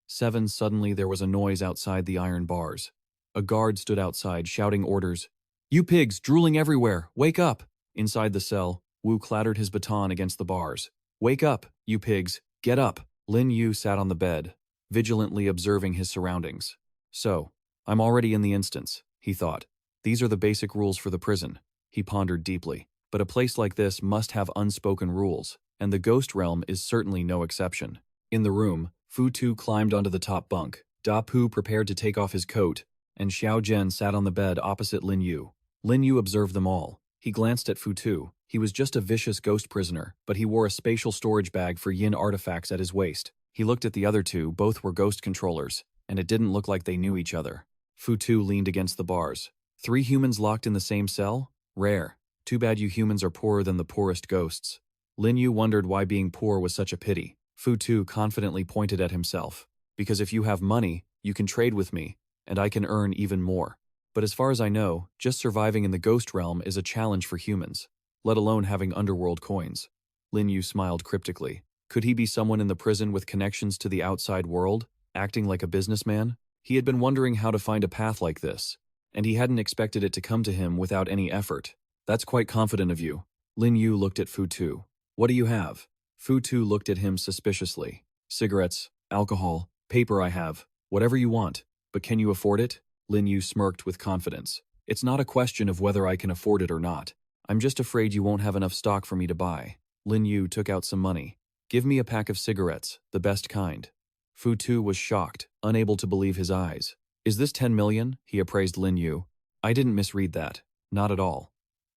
S1: 7. Suddenly there was a noise outside the iron bars. A guard stood outside shouting orders. You pigs, drooling everywhere, wake up! Inside the cell, Wu clattered his baton against the bars. Wake up, you pigs, get up! Lin Yu sat on the bed, vigilantly observing his surroundings. So, I'm already in the instance, he thought. These are the basic rules for the prison. He pondered deeply. But a place like this must have unspoken rules, and the ghost realm is certainly no exception. In the room, Fu Tu climbed onto the top bunk. Da Pu prepared to take off his coat, and Xiao Zhen sat on the bed opposite Lin Yu. Lin Yu observed them all. He glanced at Fu Tu. He was just a vicious ghost prisoner, but he wore a spatial storage bag for yin artifacts at his waist. He looked at the other two, both were ghost controllers, and it didn't look like they knew each other. Fu Tu leaned against the bars. 3 humans locked in the same cell? Rare. Too bad you humans are poorer than the poorest ghosts. Lin Yu wondered why being poor was such a pity. Fu Tu confidently pointed at himself. Because if you have money, you can trade with me, and I can earn even more. But as far as I know, just surviving in the ghost realm is a challenge for humans, let alone having underworld coins. Lin Yu smiled cryptically. Could he be someone in the prison with connections to the outside world, acting like a businessman? He had been wondering how to find a path like this, and he hadn't expected it to come to him without any effort. That's quite confident of you. Lin Yu looked at Fu Tu. What do you have? Fu Tu looked at him suspiciously. Cigarettes, alcohol, paper I have, whatever you want. But can you afford it? Lin Yu smirked with confidence. It's not a question of whether I can afford it or not. I'm just afraid you won't have enough stock for me to buy. Lin Yu took out some money. Give me a pack of cigarettes, the best kind. Fu Tu was shocked, unable to believe his eyes. Is this 10 million? He appraised Lin Yu. I didn't misread that. Not at all.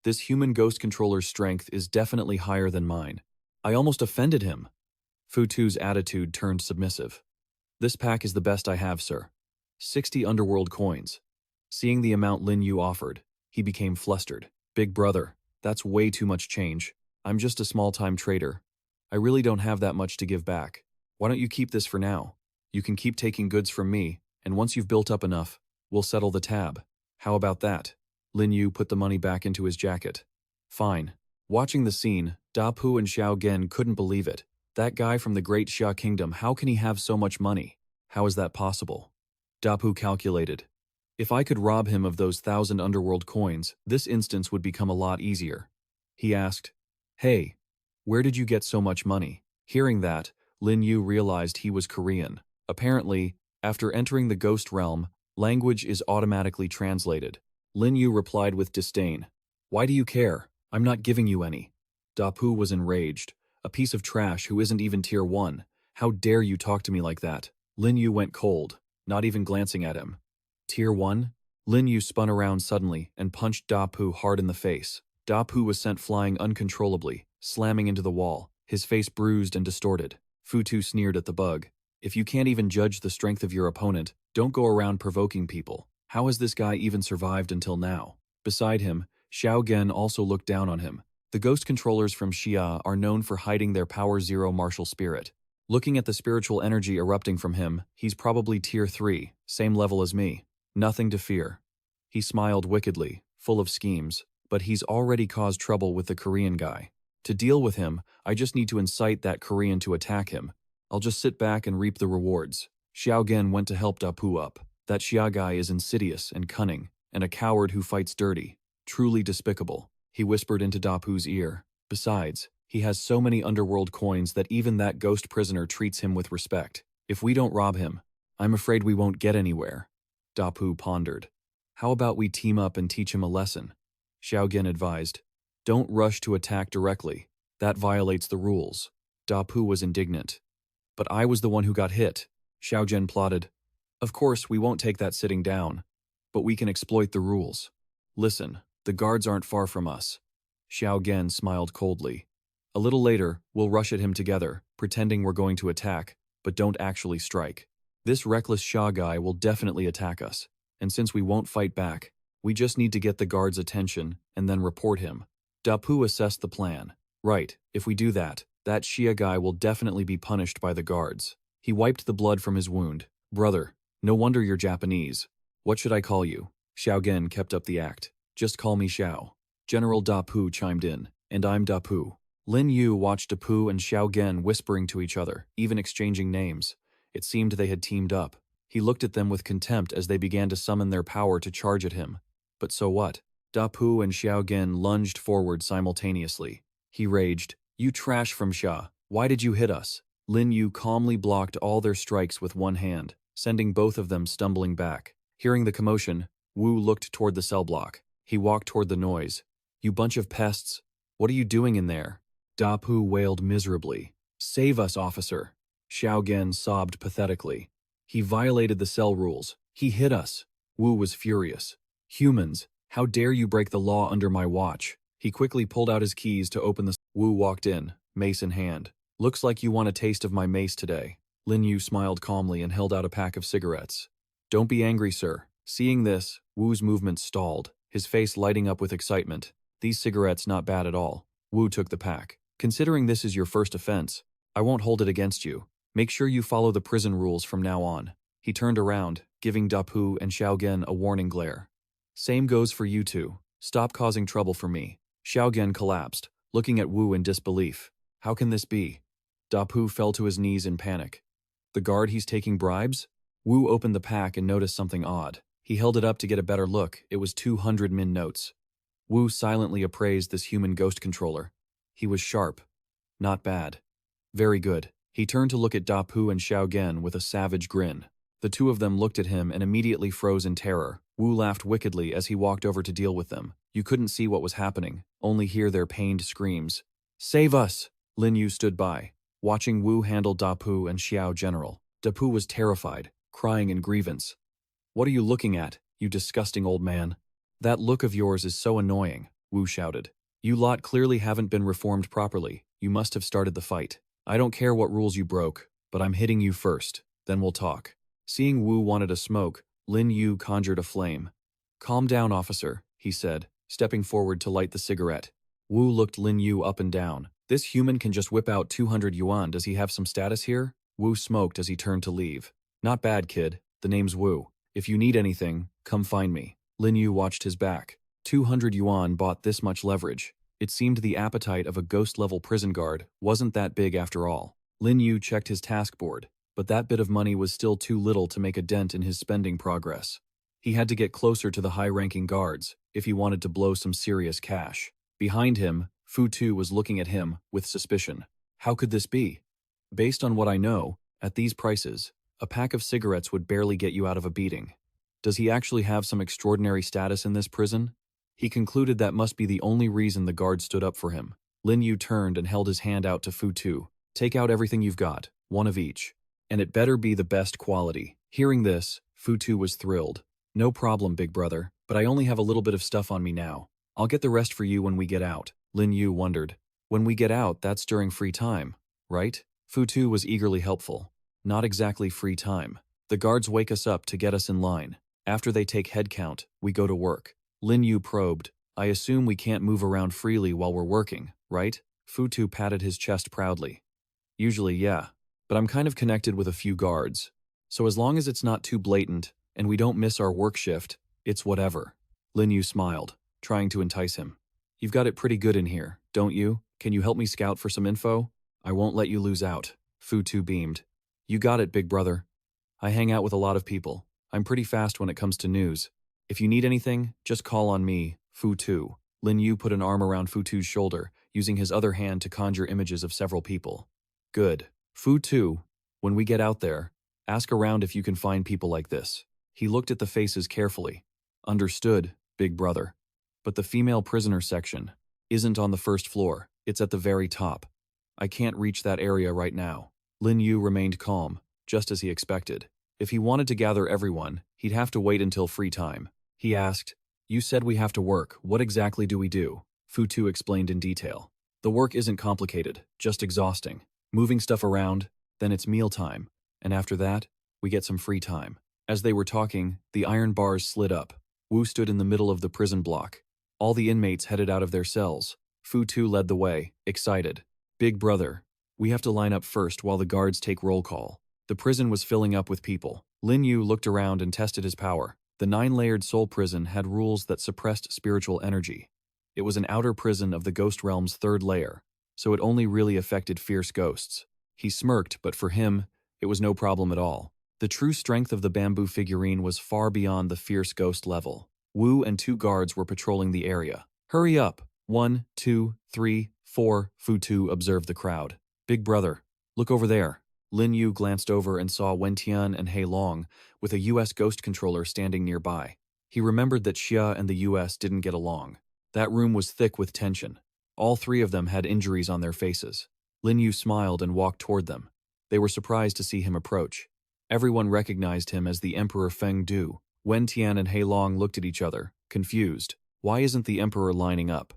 S1: This human ghost controller's strength is definitely higher than mine. I almost offended him. Fu Tu's attitude turned submissive. This pack is the best I have, sir. 60 underworld coins. Seeing the amount Lin Yu offered, he became flustered. Big brother, that's way too much change. I'm just a small-time trader. I really don't have that much to give back. Why don't you keep this for now? You can keep taking goods from me, and once you've built up enough, we'll settle the tab. How about that? Lin Yu put the money back into his jacket. Fine. Watching the scene, Da Pu and Xiao Gen couldn't believe it. That guy from the Great Xia Kingdom, how can he have so much money? How is that possible? Da Pu calculated. If I could rob him of those 1,000 underworld coins, this instance would become a lot easier. He asked, Hey, where did you get so much money? Hearing that, Lin Yu realized he was Korean. Apparently, after entering the ghost realm, language is automatically translated. Lin Yu replied with disdain. Why do you care? I'm not giving you any. Da Pu was enraged. A piece of trash who isn't even tier 1. How dare you talk to me like that? Lin Yu went cold, not even glancing at him. Tier 1? Lin Yu spun around suddenly and punched Da Pu hard in the face. Da Pu was sent flying uncontrollably, slamming into the wall, his face bruised and distorted. Fu Tu sneered at the bug. If you can't even judge the strength of your opponent, don't go around provoking people. How has this guy even survived until now? Beside him, Xiao Gen also looked down on him. The ghost controllers from Xia are known for hiding their Power Zero martial spirit. Looking at the spiritual energy erupting from him, he's probably tier 3, same level as me. Nothing to fear. He smiled wickedly, full of schemes, but he's already caused trouble with the Korean guy. To deal with him, I just need to incite that Korean to attack him. I'll just sit back and reap the rewards. Xiao Gen went to help Da Pu up. That Xia guy is insidious and cunning, and a coward who fights dirty. Truly despicable. He whispered into Da Pu's ear. Besides, he has so many underworld coins that even that ghost prisoner treats him with respect. If we don't rob him, I'm afraid we won't get anywhere. Da Pu pondered. How about we team up and teach him a lesson? Xiao Gen advised. Don't rush to attack directly. That violates the rules. Da Pu was indignant. But I was the one who got hit. Xiao Gen plotted. Of course, we won't take that sitting down, but we can exploit the rules. Listen, the guards aren't far from us. Xiao Gen smiled coldly. A little later, we'll rush at him together, pretending we're going to attack, but don't actually strike. This reckless Xia guy will definitely attack us, and since we won't fight back, we just need to get the guards' attention and then report him. Da Pu assessed the plan. Right, if we do that, that Xia guy will definitely be punished by the guards. He wiped the blood from his wound. Brother, no wonder you're Japanese. What should I call you? Xiao Gen kept up the act. Just call me Xiao. General Da Pu chimed in. And I'm Da Pu. Lin Yu watched Da Pu and Xiao Gen whispering to each other, even exchanging names. It seemed they had teamed up. He looked at them with contempt as they began to summon their power to charge at him. But so what? Dapu and Xiaogen lunged forward simultaneously. He raged, "You trash from Xia, why did you hit us?" Lin Yu calmly blocked all their strikes with one hand, sending both of them stumbling back. Hearing the commotion, Wu looked toward the cell block. He walked toward the noise. "You bunch of pests, what are you doing in there?" Dapu wailed miserably. "Save us, officer." Xiaogen sobbed pathetically. "He violated the cell rules. He hit us." Wu was furious. "Humans, how dare you break the law under my watch?" He quickly pulled out his keys to open the... Wu walked in, mace in hand. "Looks like you want a taste of my mace today." Lin Yu smiled calmly and held out a pack of cigarettes. "Don't be angry, sir." Seeing this, Wu's movement stalled, his face lighting up with excitement. "These cigarettes not bad at all." Wu took the pack. "Considering this is your first offense, I won't hold it against you. Make sure you follow the prison rules from now on." He turned around, giving Dapu and Xiaogen a warning glare. "Same goes for you two. Stop causing trouble for me." Xiaogen collapsed, looking at Wu in disbelief. "How can this be?" Dapu fell to his knees in panic. "The guard he's taking bribes?" Wu opened the pack and noticed something odd. He held it up to get a better look. It was 200 min notes. Wu silently appraised this human ghost controller. He was sharp. Not bad. Very good. He turned to look at Dapu and Xiaogen with a savage grin. The two of them looked at him and immediately froze in terror. Wu laughed wickedly as he walked over to deal with them. You couldn't see what was happening, only hear their pained screams. "Save us!" Lin Yu stood by, watching Wu handle Dapu and Xiao General. Dapu was terrified, crying in grievance. "What are you looking at, you disgusting old man?" "That look of yours is so annoying," Wu shouted. "You lot clearly haven't been reformed properly. You must have started the fight. I don't care what rules you broke, but I'm hitting you first, then we'll talk." Seeing Wu wanted a smoke, Lin Yu conjured a flame. "Calm down, officer," he said, stepping forward to light the cigarette. Wu looked Lin Yu up and down. "This human can just whip out 200 yuan. Does he have some status here?" Wu smoked as he turned to leave. "Not bad, kid. The name's Wu. If you need anything, come find me." Lin Yu watched his back. 200 yuan bought this much leverage. It seemed the appetite of a ghost-level prison guard wasn't that big after all. Lin Yu checked his task board, but that bit of money was still too little to make a dent in his spending progress. He had to get closer to the high-ranking guards if he wanted to blow some serious cash. Behind him, Fu Tu was looking at him with suspicion. How could this be? Based on what I know, at these prices, a pack of cigarettes would barely get you out of a beating. Does he actually have some extraordinary status in this prison? He concluded that must be the only reason the guard stood up for him. Lin Yu turned and held his hand out to Fu Tu. "Take out everything you've got, one of each. And it better be the best quality." Hearing this, Fu Tu was thrilled. "No problem, big brother, but I only have a little bit of stuff on me now. I'll get the rest for you when we get out." Lin Yu wondered. "When we get out, that's during free time, right?" Fu Tu was eagerly helpful. "Not exactly free time. The guards wake us up to get us in line. After they take head count, we go to work." Lin Yu probed. "I assume we can't move around freely while we're working, right?" Fu Tu patted his chest proudly. "Usually, yeah. But I'm kind of connected with a few guards. So as long as it's not too blatant, and we don't miss our work shift, it's whatever." Lin Yu smiled, trying to entice him. "You've got it pretty good in here, don't you? Can you help me scout for some info? I won't let you lose out." Fu Tu beamed. "You got it, big brother. I hang out with a lot of people. I'm pretty fast when it comes to news. If you need anything, just call on me, Fu Tu." Lin Yu put an arm around Fu Tu's shoulder, using his other hand to conjure images of several people. "Good. Fu Tu, when we get out there, ask around if you can find people like this." He looked at the faces carefully. "Understood, big brother. But the female prisoner section isn't on the first floor, it's at the very top. I can't reach that area right now." Lin Yu remained calm, just as he expected. If he wanted to gather everyone, he'd have to wait until free time. He asked, "You said we have to work, what exactly do we do?" Fu Tu explained in detail. "The work isn't complicated, just exhausting. Moving stuff around, then it's mealtime, and after that, we get some free time." As they were talking, the iron bars slid up. Wu stood in the middle of the prison block. All the inmates headed out of their cells. Fu Tu led the way, excited. "Big brother, we have to line up first while the guards take roll call." The prison was filling up with people. Lin Yu looked around and tested his power. The 9-layered soul prison had rules that suppressed spiritual energy. It was an outer prison of the ghost realm's 3rd layer, so it only really affected fierce ghosts. He smirked, but for him, it was no problem at all. The true strength of the bamboo figurine was far beyond the fierce ghost level. Wu and 2 guards were patrolling the area. Hurry up! 1, 2, 3, 4, Fu-Tu observed the crowd. Big brother, look over there. Lin Yu glanced over and saw Wen Tian and He Long with a U.S. ghost controller standing nearby. He remembered that Xia and the U.S. didn't get along. That room was thick with tension. All 3 of them had injuries on their faces. Lin Yu smiled and walked toward them. They were surprised to see him approach. Everyone recognized him as the Emperor Feng Du. Wen Tian and He Long looked at each other, confused. Why isn't the Emperor lining up?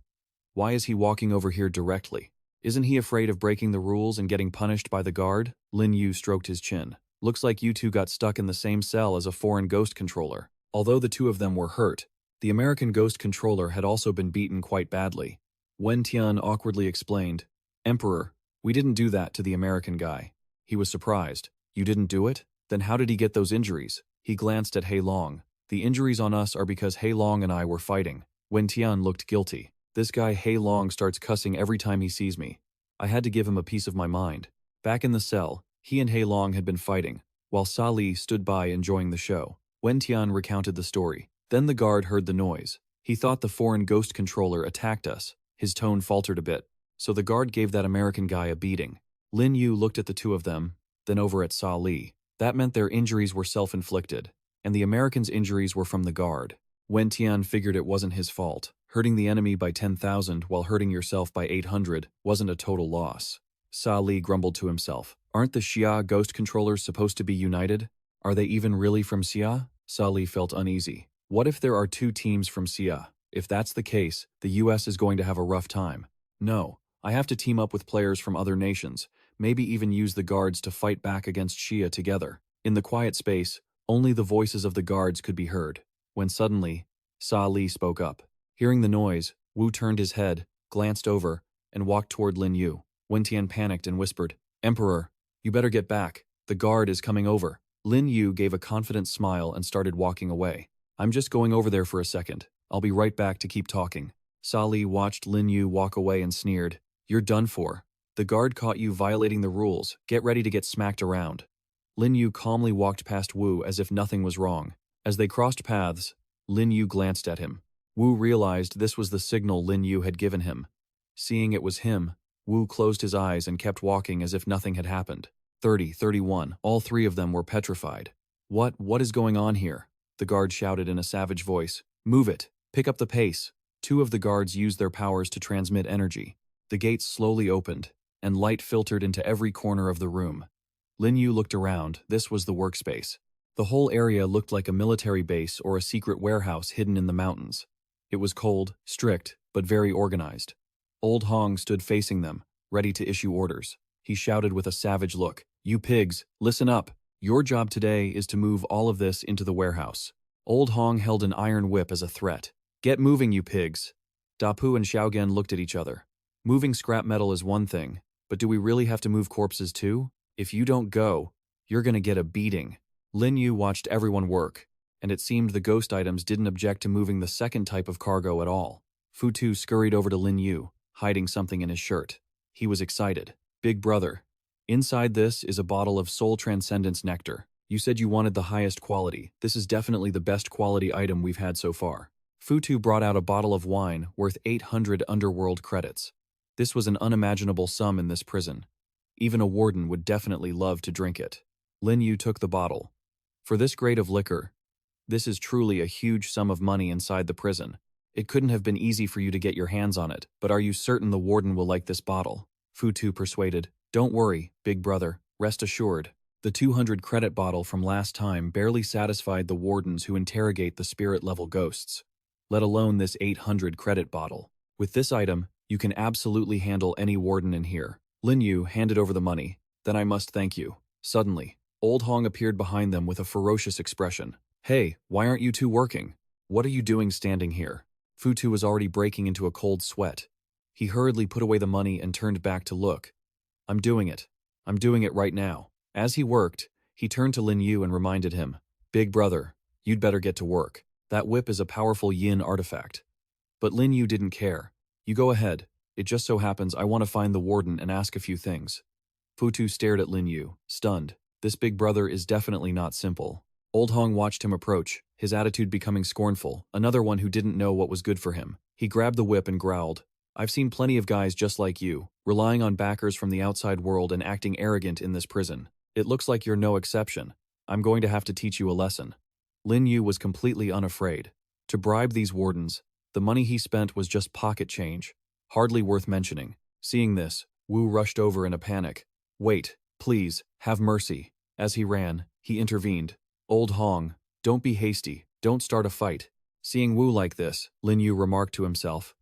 S1: Why is he walking over here directly? Isn't he afraid of breaking the rules and getting punished by the guard? Lin Yu stroked his chin. Looks like you 2 got stuck in the same cell as a foreign ghost controller. Although the 2 of them were hurt, the American ghost controller had also been beaten quite badly. Wen Tian awkwardly explained, Emperor, we didn't do that to the American guy. He was surprised. You didn't do it? Then how did he get those injuries? He glanced at He Long. The injuries on us are because He Long and I were fighting. Wen Tian looked guilty. This guy He Long starts cussing every time he sees me. I had to give him a piece of my mind. Back in the cell, he and He Long had been fighting, while Sa Li stood by enjoying the show. Wen Tian recounted the story. Then the guard heard the noise. He thought the foreign ghost controller attacked us. His tone faltered a bit, so the guard gave that American guy a beating. Lin Yu looked at the 2 of them, then over at Sa Li. That meant their injuries were self-inflicted, and the American's injuries were from the guard. Wen Tian figured it wasn't his fault. Hurting the enemy by 10,000 while hurting yourself by 800 wasn't a total loss. Sa Li grumbled to himself. Aren't the Xia ghost controllers supposed to be united? Are they even really from Xia? Sa Li felt uneasy. What if there are 2 teams from Xia? If that's the case, the US is going to have a rough time. No, I have to team up with players from other nations, maybe even use the guards to fight back against Xia together. In the quiet space, only the voices of the guards could be heard. When suddenly, Sa Li spoke up. Hearing the noise, Wu turned his head, glanced over, and walked toward Lin Yu. Wen Tian panicked and whispered, Emperor, you better get back. The guard is coming over. Lin Yu gave a confident smile and started walking away. I'm just going over there for a second. I'll be right back to keep talking. Sa Li watched Lin Yu walk away and sneered. You're done for. The guard caught you violating the rules. Get ready to get smacked around. Lin Yu calmly walked past Wu as if nothing was wrong. As they crossed paths, Lin Yu glanced at him. Wu realized this was the signal Lin Yu had given him. Seeing it was him, Wu closed his eyes and kept walking as if nothing had happened. 30, 31, all 3 of them were petrified. What is going on here? The guard shouted in a savage voice. Move it! Pick up the pace! 2 of the guards used their powers to transmit energy. The gates slowly opened, and light filtered into every corner of the room. Lin Yu looked around. This was the workspace. The whole area looked like a military base or a secret warehouse hidden in the mountains. It was cold, strict, but very organized. Old Hong stood facing them, ready to issue orders. He shouted with a savage look, You pigs, listen up. Your job today is to move all of this into the warehouse. Old Hong held an iron whip as a threat. Get moving, you pigs. Dapu and Xiaogen looked at each other. Moving scrap metal is one thing, but do we really have to move corpses too? If you don't go, you're gonna get a beating. Lin Yu watched everyone work, and it seemed the ghost items didn't object to moving the second type of cargo at all. Fu-Tu scurried over to Lin Yu, hiding something in his shirt. He was excited. Big brother, inside this is a bottle of Soul Transcendence Nectar. You said you wanted the highest quality. This is definitely the best quality item we've had so far. Fu-Tu brought out a bottle of wine worth 800 Underworld credits. This was an unimaginable sum in this prison. Even a warden would definitely love to drink it. Lin Yu took the bottle. For this grade of liquor, this is truly a huge sum of money inside the prison. It couldn't have been easy for you to get your hands on it, but are you certain the warden will like this bottle? Fu-Tu persuaded. Don't worry, big brother, rest assured. The 200 credit bottle from last time barely satisfied the wardens who interrogate the spirit-level ghosts, let alone this 800 credit bottle. With this item, you can absolutely handle any warden in here. Lin Yu handed over the money. Then I must thank you. Suddenly, Old Hong appeared behind them with a ferocious expression. Hey, why aren't you 2 working? What are you doing standing here? Fu-Tu was already breaking into a cold sweat. He hurriedly put away the money and turned back to look. I'm doing it. I'm doing it right now. As he worked, he turned to Lin Yu and reminded him, Big brother, you'd better get to work. That whip is a powerful yin artifact. But Lin Yu didn't care. You go ahead. It just so happens I want to find the warden and ask a few things. Fu-Tu stared at Lin Yu, stunned. This big brother is definitely not simple. Old Hong watched him approach, his attitude becoming scornful, another one who didn't know what was good for him. He grabbed the whip and growled, "I've seen plenty of guys just like you, relying on backers from the outside world and acting arrogant in this prison. It looks like you're no exception. I'm going to have to teach you a lesson." Lin Yu was completely unafraid. To bribe these wardens, the money he spent was just pocket change, hardly worth mentioning. Seeing this, Wu rushed over in a panic. "Wait, please, have mercy." As he ran, he intervened. "Old Hong, don't be hasty, don't start a fight." Seeing Wu like this, Lin Yu remarked to himself,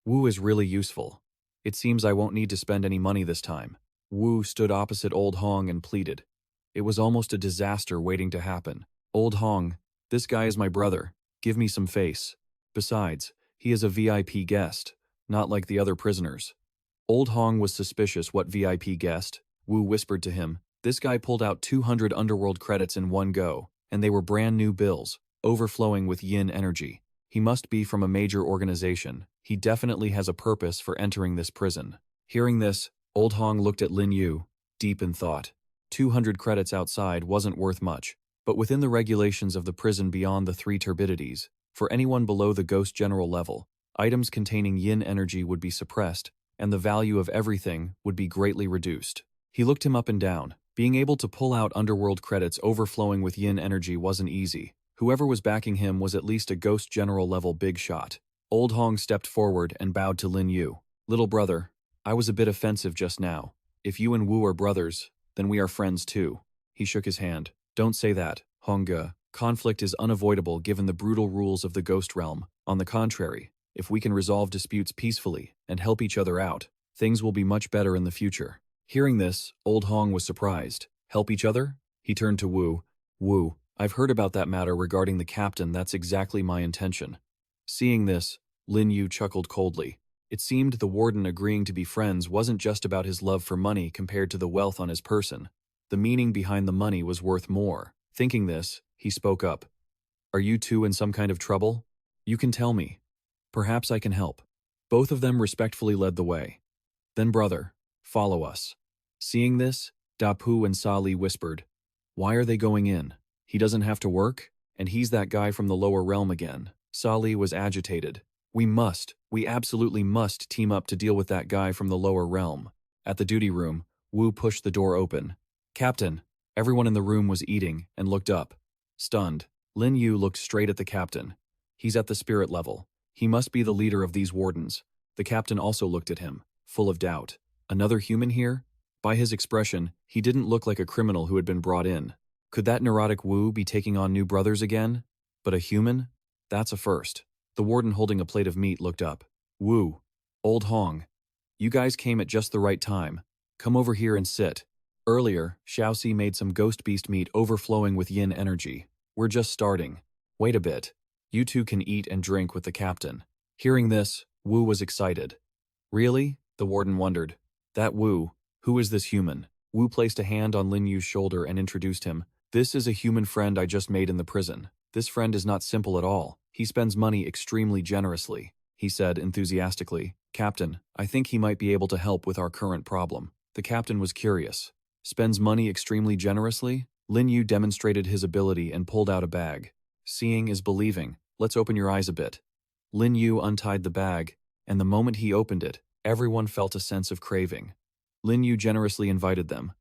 S1: "Wu is really useful. It seems I won't need to spend any money this time." Wu stood opposite Old Hong and pleaded. It was almost a disaster waiting to happen. "Old Hong, this guy is my brother. Give me some face. Besides, he is a VIP guest, not like the other prisoners." Old Hong was suspicious. What VIP guest? Wu whispered to him. This guy pulled out 200 Underworld credits in one go, and they were brand new bills, overflowing with yin energy. He must be from a major organization. He definitely has a purpose for entering this prison. Hearing this, Old Hong looked at Lin Yu, deep in thought. 200 credits outside wasn't worth much, but within the regulations of the prison beyond the 3 turbidities, for anyone below the Ghost General level, items containing yin energy would be suppressed, and the value of everything would be greatly reduced. He looked him up and down. Being able to pull out Underworld credits overflowing with yin energy wasn't easy. Whoever was backing him was at least a Ghost General level big shot. Old Hong stepped forward and bowed to Lin Yu. "Little brother, I was a bit offensive just now. If you and Wu are brothers, then we are friends too." He shook his hand. "Don't say that, Hongge. Conflict is unavoidable given the brutal rules of the Ghost Realm. On the contrary, if we can resolve disputes peacefully and help each other out, things will be much better in the future." Hearing this, Old Hong was surprised. "Help each other?" He turned to Wu. "Wu, I've heard about that matter regarding the captain. That's exactly my intention." Seeing this, Lin Yu chuckled coldly. It seemed the warden agreeing to be friends wasn't just about his love for money compared to the wealth on his person. The meaning behind the money was worth more. Thinking this, he spoke up. "Are you two in some kind of trouble? You can tell me. Perhaps I can help." Both of them respectfully led the way. "Then brother, follow us." Seeing this, Dapu and Sali whispered, "Why are they going in? He doesn't have to work? And he's that guy from the lower realm again." Sali was agitated. We absolutely must team up to deal with that guy from the lower realm." At the duty room, Wu pushed the door open. "Captain." Everyone in the room was eating and looked up. Stunned, Lin Yu looked straight at the captain. "He's at the spirit level. He must be the leader of these wardens." The captain also looked at him, full of doubt. Another human here? By his expression, he didn't look like a criminal who had been brought in. Could that neurotic Wu be taking on new brothers again? But a human? That's a first. The warden holding a plate of meat looked up. "Wu, Old Hong, you guys came at just the right time. Come over here and sit." Earlier, Xiaoxi made some ghost beast meat overflowing with yin energy. "We're just starting. Wait a bit. You two can eat and drink with the captain." Hearing this, Wu was excited. "Really?" the warden wondered. "That Wu, who is this human?" Wu placed a hand on Lin Yu's shoulder and introduced him. "This is a human friend I just made in the prison. This friend is not simple at all. He spends money extremely generously," he said enthusiastically. "Captain, I think he might be able to help with our current problem." The captain was curious. "Spends money extremely generously?" Lin Yu demonstrated his ability and pulled out a bag. "Seeing is believing. Let's open your eyes a bit." Lin Yu untied the bag, and the moment he opened it, everyone felt a sense of craving. Lin Yu generously invited them.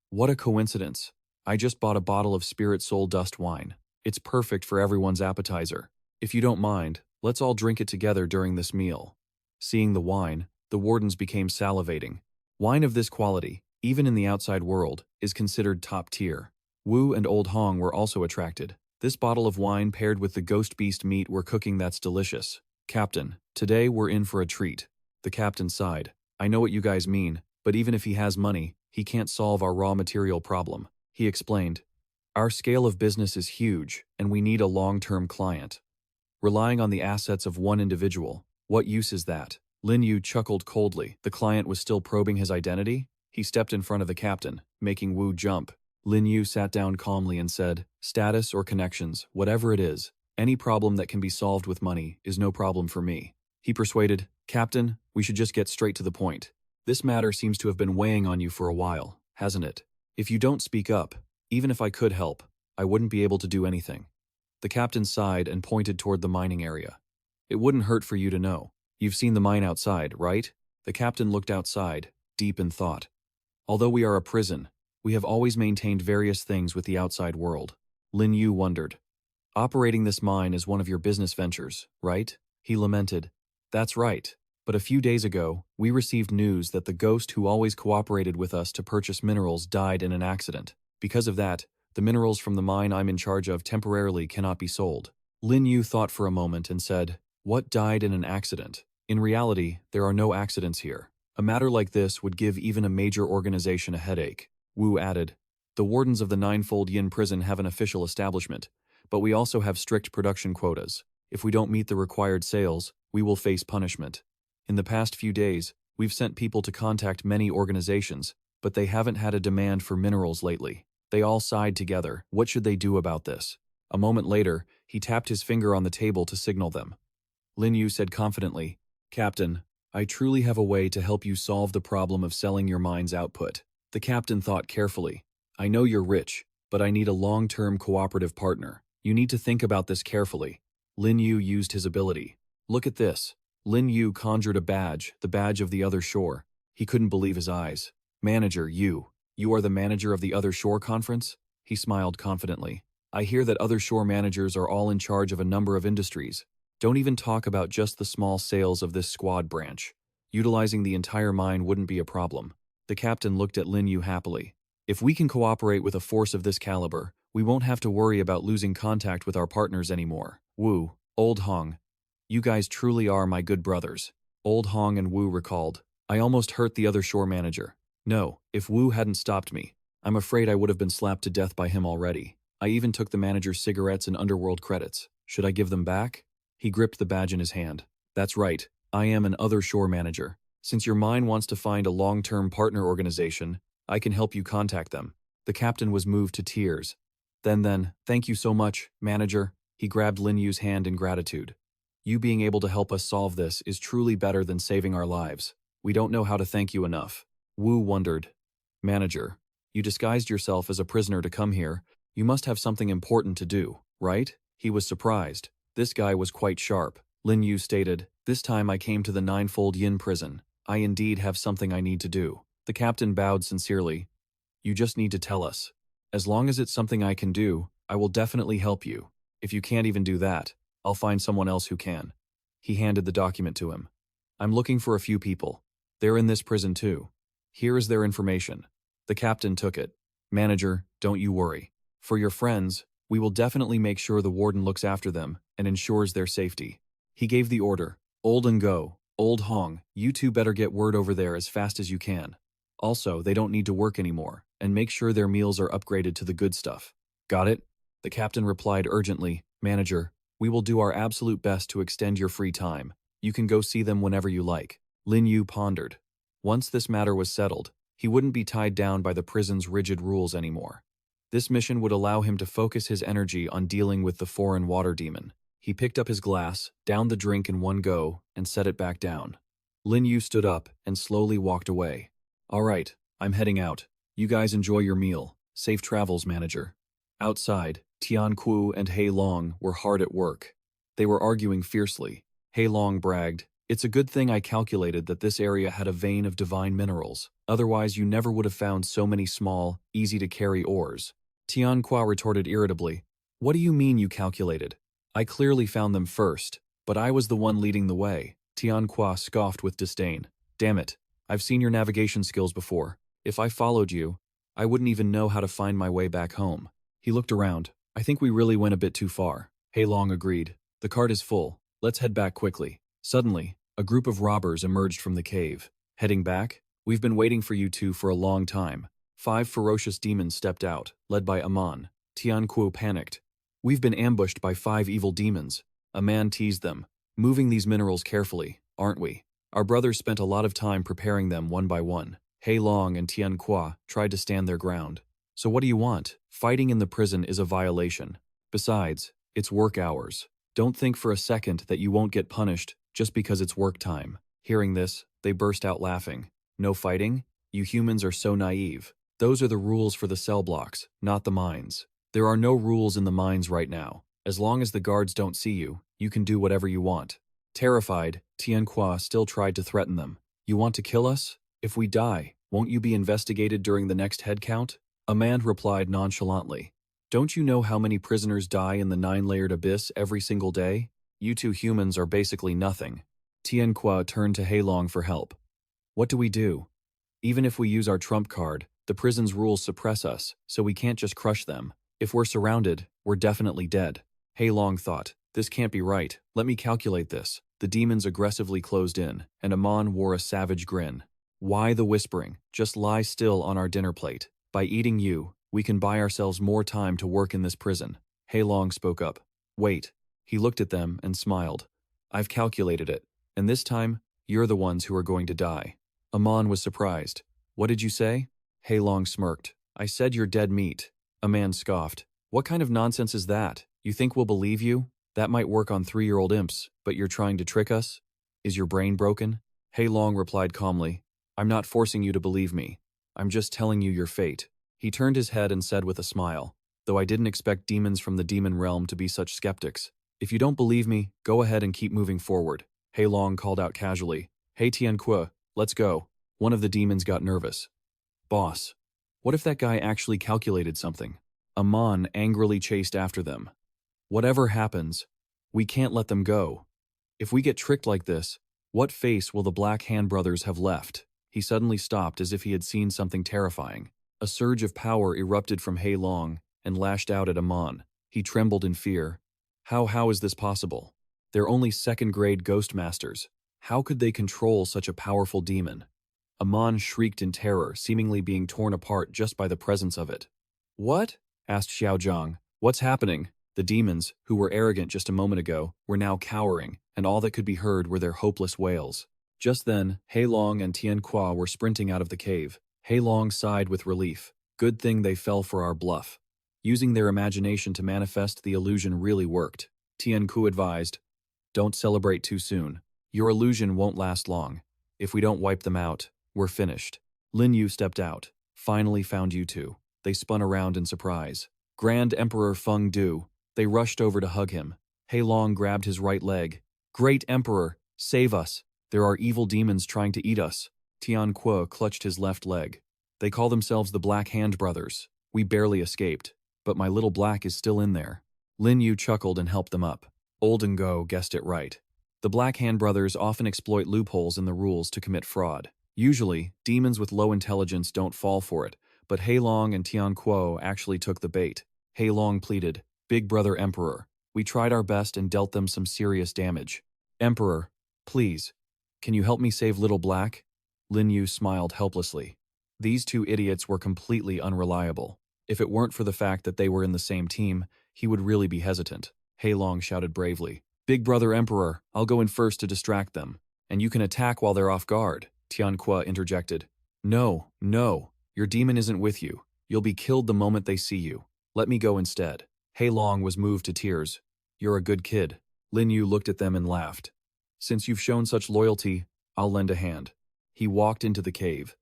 S1: "What a coincidence. I just bought a bottle of Spirit Soul Dust wine. It's perfect for everyone's appetizer. If you don't mind, let's all drink it together during this meal." Seeing the wine, the wardens became salivating. Wine of this quality, even in the outside world, is considered top tier. Wu and Old Hong were also attracted. This bottle of wine paired with the ghost beast meat we're cooking, that's delicious. "Captain, today we're in for a treat." The captain sighed. "I know what you guys mean, but even if he has money, he can't solve our raw material problem." He explained, "Our scale of business is huge, and we need a long-term client. Relying on the assets of one individual, what use is that?" Lin Yu chuckled coldly. The client was still probing his identity? He stepped in front of the captain, making Wu jump. Lin Yu sat down calmly and said, "Status or connections, whatever it is, any problem that can be solved with money is no problem for me." He persuaded, "Captain, we should just get straight to the point. This matter seems to have been weighing on you for a while, hasn't it? If you don't speak up, even if I could help, I wouldn't be able to do anything." The captain sighed and pointed toward the mining area. It wouldn't hurt for you to know. You've seen the mine outside, right? The captain looked outside, deep in thought. Although we are a prison, we have always maintained various things with the outside world. Lin Yu wondered. Operating this mine is one of your business ventures, right? He lamented. That's right. But a few days ago, we received news that the ghost who always cooperated with us to purchase minerals died in an accident. Because of that, the minerals from the mine I'm in charge of temporarily cannot be sold. Lin Yu thought for a moment and said, What died in an accident? In reality, there are no accidents here. A matter like this would give even a major organization a headache. Wu added, The wardens of the Ninefold Yin prison have an official establishment, but we also have strict production quotas. If we don't meet the required sales, we will face punishment. In the past few days, we've sent people to contact many organizations, but they haven't had a demand for minerals lately. They all sighed together. What should they do about this? A moment later, he tapped his finger on the table to signal them. Lin Yu said confidently, Captain, I truly have a way to help you solve the problem of selling your mine's output. The captain thought carefully. I know you're rich, but I need a long-term cooperative partner. You need to think about this carefully. Lin Yu used his ability. Look at this. Lin Yu conjured a badge, the badge of the other shore. He couldn't believe his eyes. Manager, you are the manager of the Other Shore Conference? He smiled confidently. I hear that Other Shore managers are all in charge of a number of industries. Don't even talk about just the small sales of this squad branch. Utilizing the entire mine wouldn't be a problem. The captain looked at Lin Yu happily. If we can cooperate with a force of this caliber, we won't have to worry about losing contact with our partners anymore. Wu, Old Hong. You guys truly are my good brothers. Old Hong and Wu recalled. I almost hurt the Other Shore manager. No, if Wu hadn't stopped me, I'm afraid I would have been slapped to death by him already. I even took the manager's cigarettes and Underworld credits. Should I give them back? He gripped the badge in his hand. That's right, I am an Other Shore manager. Since your mine wants to find a long-term partner organization, I can help you contact them. The captain was moved to tears. Then, thank you so much, manager. He grabbed Lin Yu's hand in gratitude. You being able to help us solve this is truly better than saving our lives. We don't know how to thank you enough. Wu wondered. Manager, you disguised yourself as a prisoner to come here. You must have something important to do, right? He was surprised. This guy was quite sharp. Lin Yu stated, This time I came to the Ninefold Yin prison. I indeed have something I need to do. The captain bowed sincerely. You just need to tell us. As long as it's something I can do, I will definitely help you. If you can't even do that, I'll find someone else who can. He handed the document to him. I'm looking for a few people. They're in this prison too. Here is their information. The captain took it. Manager, don't you worry. For your friends, we will definitely make sure the warden looks after them and ensures their safety. He gave the order. Old and go. Old Hong, you two better get word over there as fast as you can. Also, they don't need to work anymore, and make sure their meals are upgraded to the good stuff. Got it? The captain replied urgently, Manager, we will do our absolute best to extend your free time. You can go see them whenever you like. Lin Yu pondered. Once this matter was settled, he wouldn't be tied down by the prison's rigid rules anymore. This mission would allow him to focus his energy on dealing with the foreign water demon. He picked up his glass, downed the drink in one go, and set it back down. Lin Yu stood up and slowly walked away. All right, I'm heading out. You guys enjoy your meal. Safe travels, manager. Outside, Tian Ku and Hei Long were hard at work. They were arguing fiercely. Hei Long bragged, It's a good thing I calculated that this area had a vein of divine minerals. Otherwise, you never would have found so many small, easy-to-carry ores. Tian Ku retorted irritably, What do you mean you calculated? I clearly found them first, but I was the one leading the way. Tian Ku scoffed with disdain. Damn it, I've seen your navigation skills before. If I followed you, I wouldn't even know how to find my way back home. He looked around. I think we really went a bit too far. Hei Long agreed. The cart is full. Let's head back quickly. Suddenly, a group of robbers emerged from the cave. Heading back? We've been waiting for you two for a long time. 5 ferocious demons stepped out, led by Amon. Tian Ku panicked. We've been ambushed by 5 evil demons. A man teased them. Moving these minerals carefully, aren't we? Our brothers spent a lot of time preparing them one by one. Hei Long and Tian Ku tried to stand their ground. So what do you want? Fighting in the prison is a violation. Besides, it's work hours. Don't think for a second that you won't get punished just because it's work time. Hearing this, they burst out laughing. No fighting? You humans are so naive. Those are the rules for the cell blocks, not the mines. There are no rules in the mines right now. As long as the guards don't see you, you can do whatever you want. Terrified, Tianqua still tried to threaten them. You want to kill us? If we die, won't you be investigated during the next head count? A man replied nonchalantly. Don't you know how many prisoners die in the 9-layered abyss every single day? You two humans are basically nothing. Tianqua turned to Heilong for help. What do we do? Even if we use our trump card, the prison's rules suppress us, so we can't just crush them. If we're surrounded, we're definitely dead. Heilong thought, this can't be right, let me calculate this. The demons aggressively closed in, and Amon wore a savage grin. Why the whispering? Just lie still on our dinner plate. By eating you, we can buy ourselves more time to work in this prison. Heilong spoke up. Wait. He looked at them and smiled. I've calculated it, and this time, you're the ones who are going to die. Amon was surprised. What did you say? Heilong smirked. I said you're dead meat. A man scoffed. What kind of nonsense is that? You think we'll believe you? That might work on 3-year-old imps, but you're trying to trick us? Is your brain broken? Heilong replied calmly. I'm not forcing you to believe me. I'm just telling you your fate. He turned his head and said with a smile, though I didn't expect demons from the demon realm to be such skeptics. If you don't believe me, go ahead and keep moving forward. Heilong called out casually. Hey Tianqua, let's go. One of the demons got nervous. Boss, what if that guy actually calculated something? Amon angrily chased after them. Whatever happens, we can't let them go. If we get tricked like this, what face will the Black Hand brothers have left? He suddenly stopped as if he had seen something terrifying. A surge of power erupted from Heilong and lashed out at Amon. He trembled in fear. How is this possible? They're only second-grade ghost masters. How could they control such a powerful demon? Amon shrieked in terror, seemingly being torn apart just by the presence of it. What? Asked Xiaozhang. What's happening? The demons, who were arrogant just a moment ago, were now cowering, and all that could be heard were their hopeless wails. Just then, Heilong and Tianqua were sprinting out of the cave. Heilong sighed with relief. Good thing they fell for our bluff. Using their imagination to manifest the illusion really worked. Tianqua advised, don't celebrate too soon. Your illusion won't last long. If we don't wipe them out, we're finished. Lin Yu stepped out. Finally found you two. They spun around in surprise. Grand Emperor Feng Du. They rushed over to hug him. Heilong grabbed his right leg. Great Emperor, save us. There are evil demons trying to eat us. Tianqua clutched his left leg. They call themselves the Black Hand brothers. We barely escaped, but my little black is still in there. Lin Yu chuckled and helped them up. Oldengo guessed it right. The Black Hand brothers often exploit loopholes in the rules to commit fraud. Usually, demons with low intelligence don't fall for it, but Heilong and Tianqua actually took the bait. Heilong pleaded, Big Brother Emperor, we tried our best and dealt them some serious damage. Emperor, please, can you help me save Little Black? Lin Yu smiled helplessly. These two idiots were completely unreliable. If it weren't for the fact that they were in the same team, he would really be hesitant. Heilong shouted bravely, Big Brother Emperor, I'll go in first to distract them. And you can attack while they're off guard, Tianqua interjected. No, your demon isn't with you. You'll be killed the moment they see you. Let me go instead. Heilong was moved to tears. You're a good kid. Lin Yu looked at them and laughed. Since you've shown such loyalty, I'll lend a hand. He walked into the cave.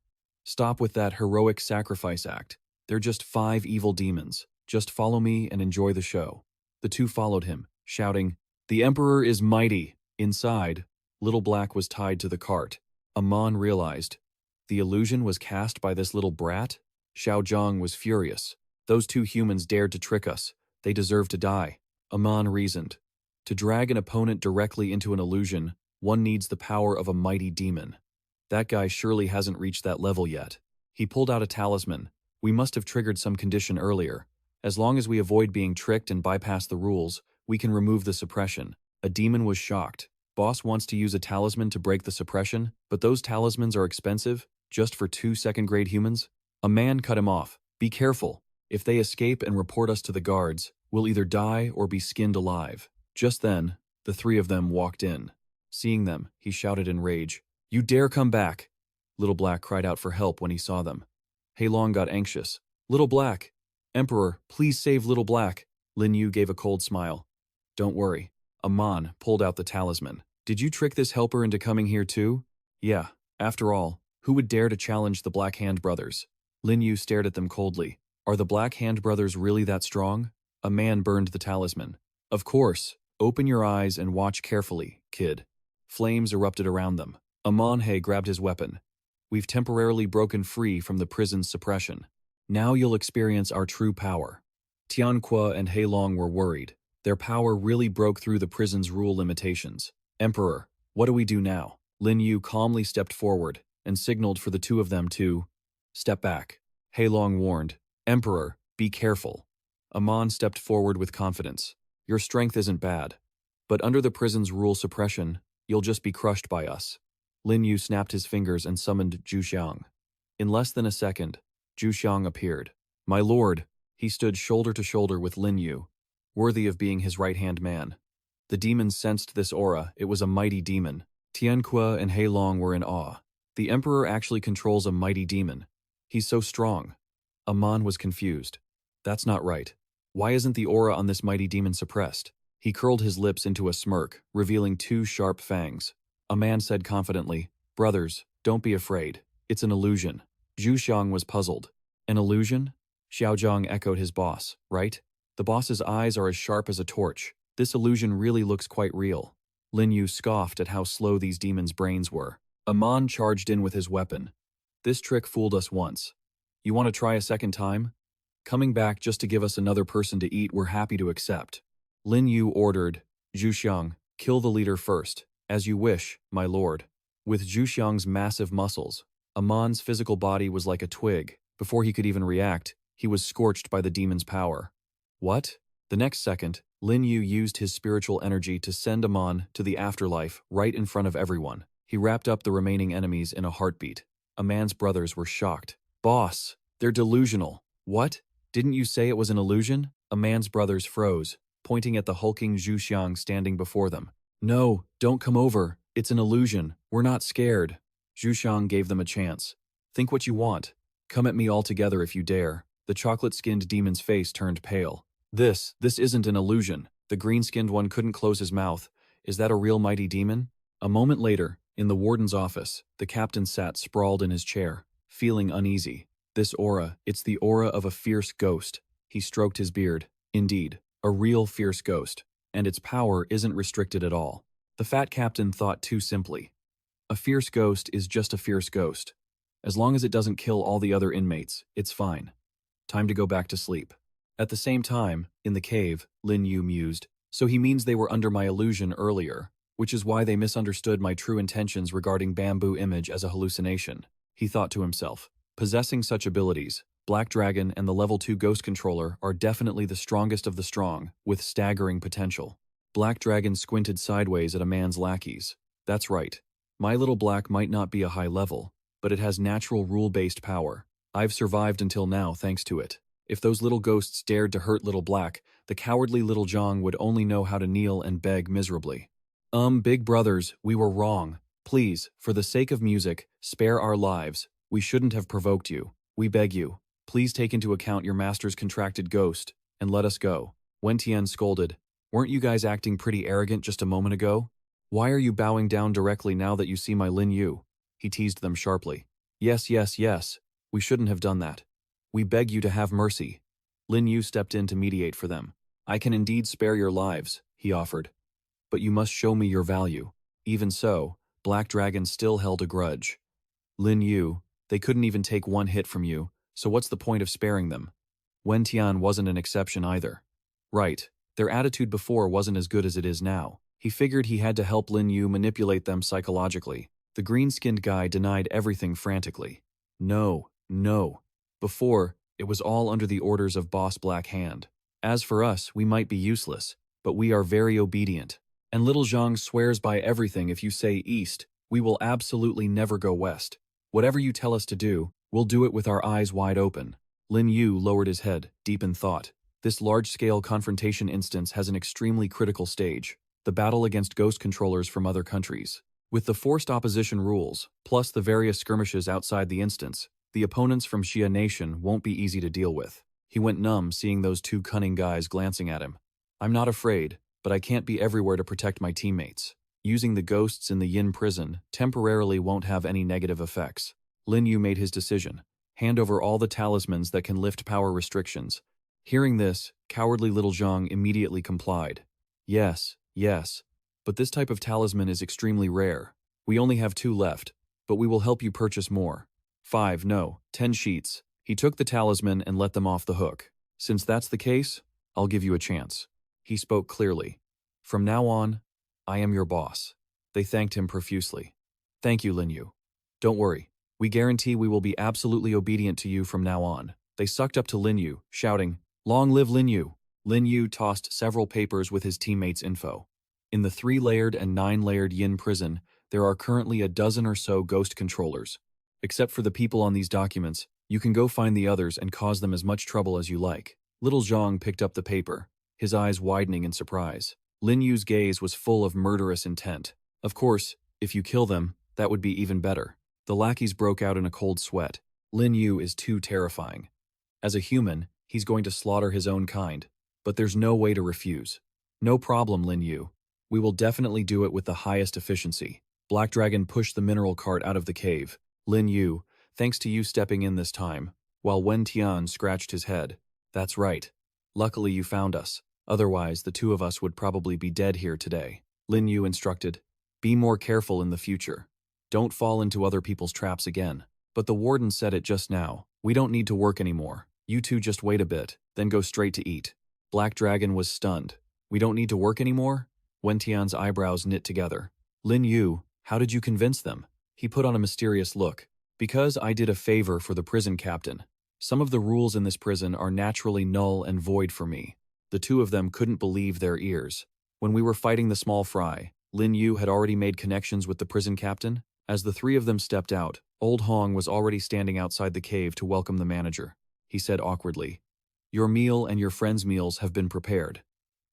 S1: Stop with that heroic sacrifice act. They're just 5 evil demons. Just follow me and enjoy the show. The two followed him, shouting, The Emperor is mighty. Inside, Little Black was tied to the cart. Amon realized. The illusion was cast by this little brat? Xiaozhang was furious. Those 2 humans dared to trick us. They deserve to die. Amon reasoned. To drag an opponent directly into an illusion, one needs the power of a mighty demon. That guy surely hasn't reached that level yet. He pulled out a talisman. We must have triggered some condition earlier. As long as we avoid being tricked and bypass the rules, we can remove the suppression. A demon was shocked. Boss wants to use a talisman to break the suppression, but those talismans are expensive, just for 2 second-grade humans? A man cut him off. Be careful. If they escape and report us to the guards, we'll either die or be skinned alive. Just then, the 3 of them walked in. Seeing them, he shouted in rage, You dare come back! Little Black cried out for help when he saw them. Heilong got anxious. Little Black! Emperor, please save Little Black! Lin Yu gave a cold smile. Don't worry. Amon pulled out the talisman. Did you trick this helper into coming here too? Yeah. After all, who would dare to challenge the Black Hand brothers? Lin Yu stared at them coldly. Are the Black Hand brothers really that strong? A man burned the talisman. Of course. Open your eyes and watch carefully, kid. Flames erupted around them. Amonhe grabbed his weapon. We've temporarily broken free from the prison's suppression. Now you'll experience our true power. Tianque and Heilong were worried. Their power really broke through the prison's rule limitations. Emperor, what do we do now? Lin Yu calmly stepped forward and signaled for the two of them to step back. Heilong warned, Emperor, be careful. Amon stepped forward with confidence. Your strength isn't bad, but under the prison's rule suppression, you'll just be crushed by us. Lin Yu snapped his fingers and summoned Zhu Xiang. In less than a second, Zhu Xiang appeared. My lord, he stood shoulder to shoulder with Lin Yu, worthy of being his right-hand man. The demons sensed this aura. It was a mighty demon. Tianque and Heilong were in awe. The emperor actually controls a mighty demon. He's so strong. Amon was confused. That's not right. Why isn't the aura on this mighty demon suppressed? He curled his lips into a smirk, revealing two sharp fangs. A man said confidently, Brothers, don't be afraid. It's an illusion. Zhu Xiang was puzzled. An illusion? Xiaozhang echoed his boss, right? The boss's eyes are as sharp as a torch. This illusion really looks quite real. Lin Yu scoffed at how slow these demons' brains were. Amon charged in with his weapon. This trick fooled us once. You want to try a second time? Coming back just to give us another person to eat, we're happy to accept. Lin Yu ordered, Zhu Xiang, kill the leader first. As you wish, my lord. With Zhu Xiang's massive muscles, Amon's physical body was like a twig. Before he could even react, he was scorched by the demon's power. What? The next second, Lin Yu used his spiritual energy to send Amon to the afterlife right in front of everyone. He wrapped up the remaining enemies in a heartbeat. A man's brothers were shocked. Boss, they're delusional. What? Didn't you say it was an illusion? A man's brothers froze, pointing at the hulking Zhu Xiang standing before them. No, don't come over. It's an illusion. We're not scared. Zhu Xiang gave them a chance. Think what you want. Come at me all together if you dare. The chocolate-skinned demon's face turned pale. This isn't an illusion. The green-skinned one couldn't close his mouth. Is that a real mighty demon? A moment later, in the warden's office, the captain sat sprawled in his chair, feeling uneasy. This aura, it's the aura of a fierce ghost. He stroked his beard. Indeed, a real fierce ghost. And its power isn't restricted at all. The fat captain thought too simply. A fierce ghost is just a fierce ghost. As long as it doesn't kill all the other inmates, it's fine. Time to go back to sleep. At the same time, in the cave, Lin Yu mused, so he means they were under my illusion earlier, which is why they misunderstood my true intentions regarding bamboo image as a hallucination. He thought to himself, possessing such abilities, Black Dragon and the level 2 Ghost Controller are definitely the strongest of the strong, with staggering potential. Black Dragon squinted sideways at a man's lackeys. That's right. My little black might not be a high level, but it has natural rule-based power. I've survived until now thanks to it. If those little ghosts dared to hurt little black, the cowardly little Zhang would only know how to kneel and beg miserably. Big brothers, we were wrong. Please, for the sake of music, spare our lives. We shouldn't have provoked you. We beg you. Please take into account your master's contracted ghost, and let us go. Wen Tian scolded. Weren't you guys acting pretty arrogant just a moment ago? Why are you bowing down directly now that you see my Lin Yu? He teased them sharply. Yes. We shouldn't have done that. We beg you to have mercy. Lin Yu stepped in to mediate for them. I can indeed spare your lives, he offered. But you must show me your value. Even so, Black Dragon still held a grudge. Lin Yu, they couldn't even take one hit from you, so what's the point of sparing them? Wen Tian wasn't an exception either. Right, their attitude before wasn't as good as it is now. He figured he had to help Lin Yu manipulate them psychologically. The green-skinned guy denied everything frantically. No. Before, it was all under the orders of Boss Black Hand. As for us, we might be useless, but we are very obedient. And little Zhang swears by everything. If you say east, we will absolutely never go west. Whatever you tell us to do, we'll do it with our eyes wide open. Lin Yu lowered his head, deep in thought. This large-scale confrontation instance has an extremely critical stage, the battle against ghost controllers from other countries. With the forced opposition rules, plus the various skirmishes outside the instance, the opponents from Xia Nation won't be easy to deal with. He went numb seeing those two cunning guys glancing at him. I'm not afraid, but I can't be everywhere to protect my teammates. Using the ghosts in the Yin prison temporarily won't have any negative effects. Lin Yu made his decision. Hand over all the talismans that can lift power restrictions. Hearing this, cowardly little Zhang immediately complied. Yes, yes. But this type of talisman is extremely rare. We only have 2 left, but we will help you purchase more. 5, no, 10 sheets. He took the talisman and let them off the hook. Since that's the case, I'll give you a chance. He spoke clearly. From now on, I am your boss. They thanked him profusely. Thank you, Lin Yu. Don't worry. We guarantee we will be absolutely obedient to you from now on. They sucked up to Lin Yu, shouting, Long live Lin Yu! Lin Yu tossed several papers with his teammates' info. In the 3-layered and 9-layered Yin prison, there are currently a dozen or so ghost controllers. Except for the people on these documents, you can go find the others and cause them as much trouble as you like. Little Zhang picked up the paper, his eyes widening in surprise. Lin Yu's gaze was full of murderous intent. Of course, if you kill them, that would be even better. The lackeys broke out in a cold sweat. Lin Yu is too terrifying. As a human, he's going to slaughter his own kind, but there's no way to refuse. No problem, Lin Yu. We will definitely do it with the highest efficiency. Black Dragon pushed the mineral cart out of the cave. Lin Yu, thanks to you stepping in this time, while Wen Tian scratched his head. That's right. Luckily you found us. Otherwise, the 2 of us would probably be dead here today. Lin Yu instructed, be more careful in the future. Don't fall into other people's traps again. But the warden said it just now. We don't need to work anymore. You 2 just wait a bit, then go straight to eat. Black Dragon was stunned. We don't need to work anymore? Wen Tian's eyebrows knit together. Lin Yu, how did you convince them? He put on a mysterious look. Because I did a favor for the prison captain. Some of the rules in this prison are naturally null and void for me. The 2 of them couldn't believe their ears. When we were fighting the small fry, Lin Yu had already made connections with the prison captain. As the 3 of them stepped out, Old Hong was already standing outside the cave to welcome the manager. He said awkwardly, Your meal and your friends' meals have been prepared.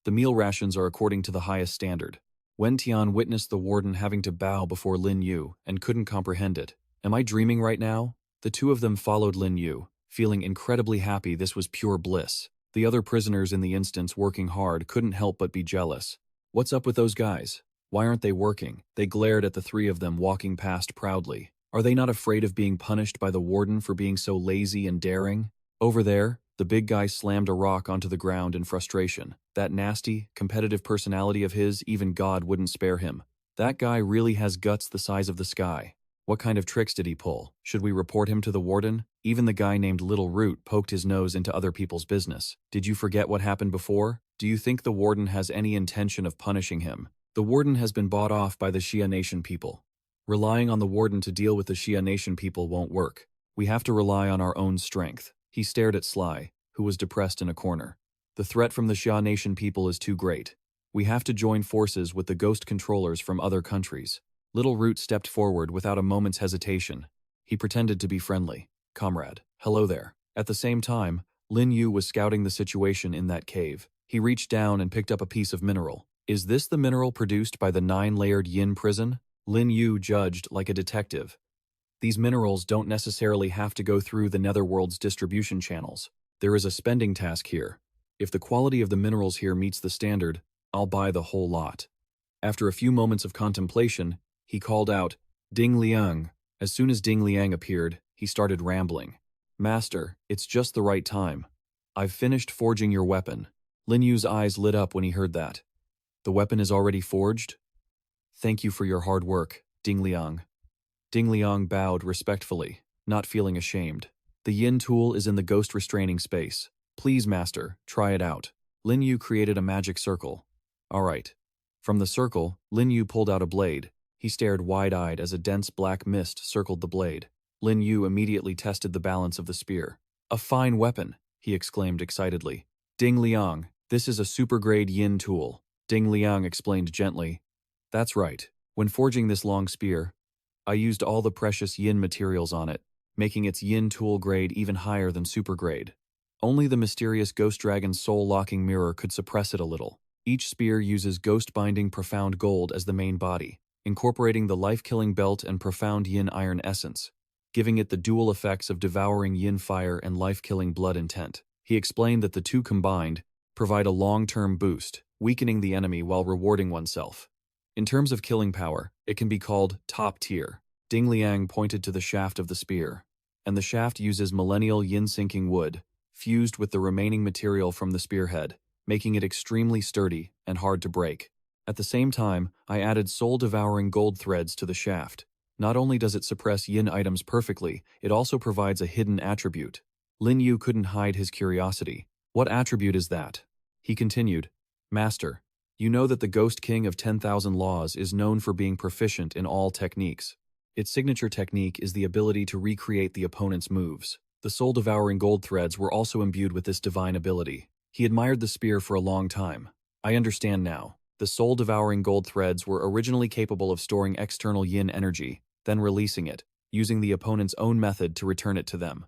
S1: The meal rations are according to the highest standard. Wen Tian witnessed the warden having to bow before Lin Yu and couldn't comprehend it. Am I dreaming right now? The 2 of them followed Lin Yu, feeling incredibly happy this was pure bliss. The other prisoners in the instance working hard couldn't help but be jealous. What's up with those guys? Why aren't they working? They glared at the 3 of them walking past proudly. Are they not afraid of being punished by the warden for being so lazy and daring? Over there, the big guy slammed a rock onto the ground in frustration. That nasty, competitive personality of his, even God wouldn't spare him. That guy really has guts the size of the sky. What kind of tricks did he pull? Should we report him to the warden? Even the guy named Little Root poked his nose into other people's business. Did you forget what happened before? Do you think the warden has any intention of punishing him? The warden has been bought off by the Xia Nation people. Relying on the warden to deal with the Xia Nation people won't work. We have to rely on our own strength. He stared at Sly, who was depressed in a corner. The threat from the Xia Nation people is too great. We have to join forces with the ghost controllers from other countries. Little Root stepped forward without a moment's hesitation. He pretended to be friendly. Comrade, hello there. At the same time, Lin Yu was scouting the situation in that cave. He reached down and picked up a piece of mineral. Is this the mineral produced by the 9-layered Yin prison? Lin Yu judged like a detective. These minerals don't necessarily have to go through the Netherworld's distribution channels. There is a spending task here. If the quality of the minerals here meets the standard, I'll buy the whole lot. After a few moments of contemplation, he called out, Ding Liang. As soon as Ding Liang appeared, he started rambling. Master, it's just the right time. I've finished forging your weapon. Lin Yu's eyes lit up when he heard that. The weapon is already forged? Thank you for your hard work, Ding Liang. Ding Liang bowed respectfully, not feeling ashamed. The Yin tool is in the ghost restraining space. Please, Master, try it out. Lin Yu created a magic circle. All right. From the circle, Lin Yu pulled out a blade. He stared wide-eyed as a dense black mist circled the blade. Lin Yu immediately tested the balance of the spear. A fine weapon, he exclaimed excitedly. Ding Liang, this is a super-grade Yin tool. Ding Liang explained gently. That's right. When forging this long spear, I used all the precious Yin materials on it, making its Yin tool grade even higher than super grade. Only the mysterious Ghost Dragon's soul-locking mirror could suppress it a little. Each spear uses ghost-binding profound gold as the main body, incorporating the life-killing belt and profound Yin iron essence, giving it the dual effects of devouring Yin fire and life-killing blood intent. He explained that the two combined provide a long-term boost, weakening the enemy while rewarding oneself. In terms of killing power, it can be called top tier. Ding Liang pointed to the shaft of the spear, and the shaft uses millennial Yin-sinking wood, fused with the remaining material from the spearhead. making it extremely sturdy and hard to break. At the same time, I added soul-devouring gold threads to the shaft. Not only does it suppress yin items perfectly, it also provides a hidden attribute. Lin Yu couldn't hide his curiosity. What attribute is that? He continued, Master, you know that the Ghost King of 10,000 Laws is known for being proficient in all techniques. Its signature technique is the ability to recreate the opponent's moves. The soul-devouring gold threads were also imbued with this divine ability. He admired the spear for a long time. I understand now. The soul-devouring gold threads were originally capable of storing external yin energy, then releasing it, using the opponent's own method to return it to them.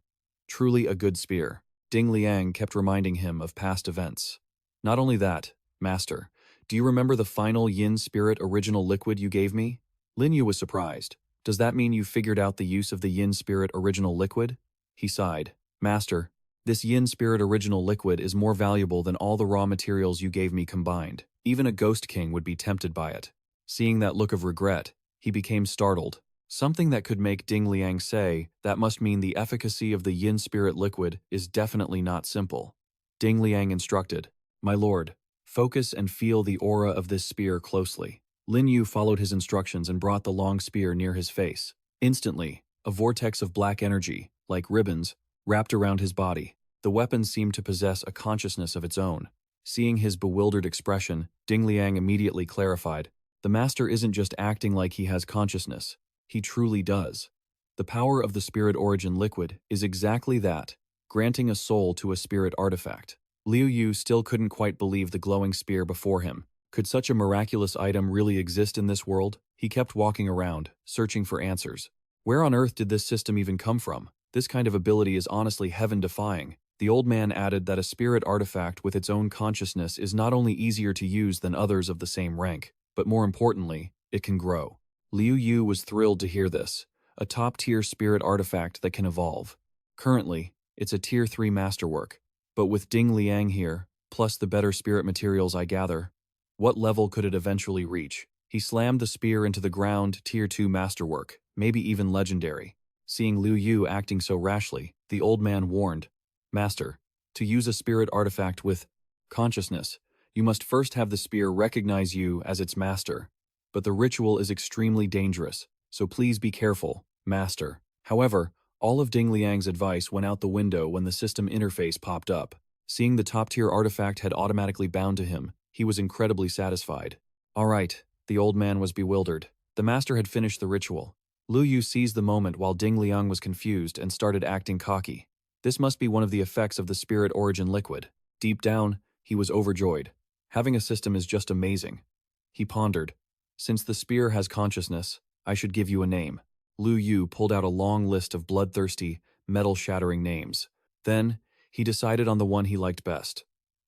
S1: Truly a good spear. Ding Liang kept reminding him of past events. Not only that, Master, do you remember the final yin spirit original liquid you gave me? Lin Yu was surprised. Does that mean you figured out the use of the yin spirit original liquid? He sighed. Master, this yin spirit original liquid is more valuable than all the raw materials you gave me combined. Even a ghost king would be tempted by it. Seeing that look of regret, he became startled. Something that could make Ding Liang say that must mean the efficacy of the yin spirit liquid is definitely not simple. Ding Liang instructed, My lord, focus and feel the aura of this spear closely. Lin Yu followed his instructions and brought the long spear near his face. Instantly, a vortex of black energy, like ribbons, wrapped around his body. The weapon seemed to possess a consciousness of its own. Seeing his bewildered expression, Ding Liang immediately clarified, The master isn't just acting like he has consciousness. He truly does. The power of the spirit origin liquid is exactly that, granting a soul to a spirit artifact. Liu Yu still couldn't quite believe the glowing spear before him. Could such a miraculous item really exist in this world? He kept walking around, searching for answers. Where on earth did this system even come from? This kind of ability is honestly heaven-defying. The old man added that a spirit artifact with its own consciousness is not only easier to use than others of the same rank, but more importantly, it can grow. Liu Yu was thrilled to hear this, a top-tier spirit artifact that can evolve. Currently, it's a Tier 3 masterwork, but with Ding Liang here, plus the better spirit materials I gather, what level could it eventually reach? He slammed the spear into the ground, Tier 2 masterwork, maybe even legendary. Seeing Liu Yu acting so rashly, the old man warned, Master, to use a spirit artifact with consciousness, you must first have the spear recognize you as its master. But the ritual is extremely dangerous, so please be careful, Master. However, all of Ding Liang's advice went out the window when the system interface popped up. Seeing the top-tier artifact had automatically bound to him, he was incredibly satisfied. All right, the old man was bewildered. The master had finished the ritual. Liu Yu seized the moment while Ding Liang was confused and started acting cocky. This must be one of the effects of the spirit origin liquid. Deep down, he was overjoyed. Having a system is just amazing. He pondered. Since the spear has consciousness, I should give you a name. Liu Yu pulled out a long list of bloodthirsty, metal-shattering names. Then, he decided on the one he liked best.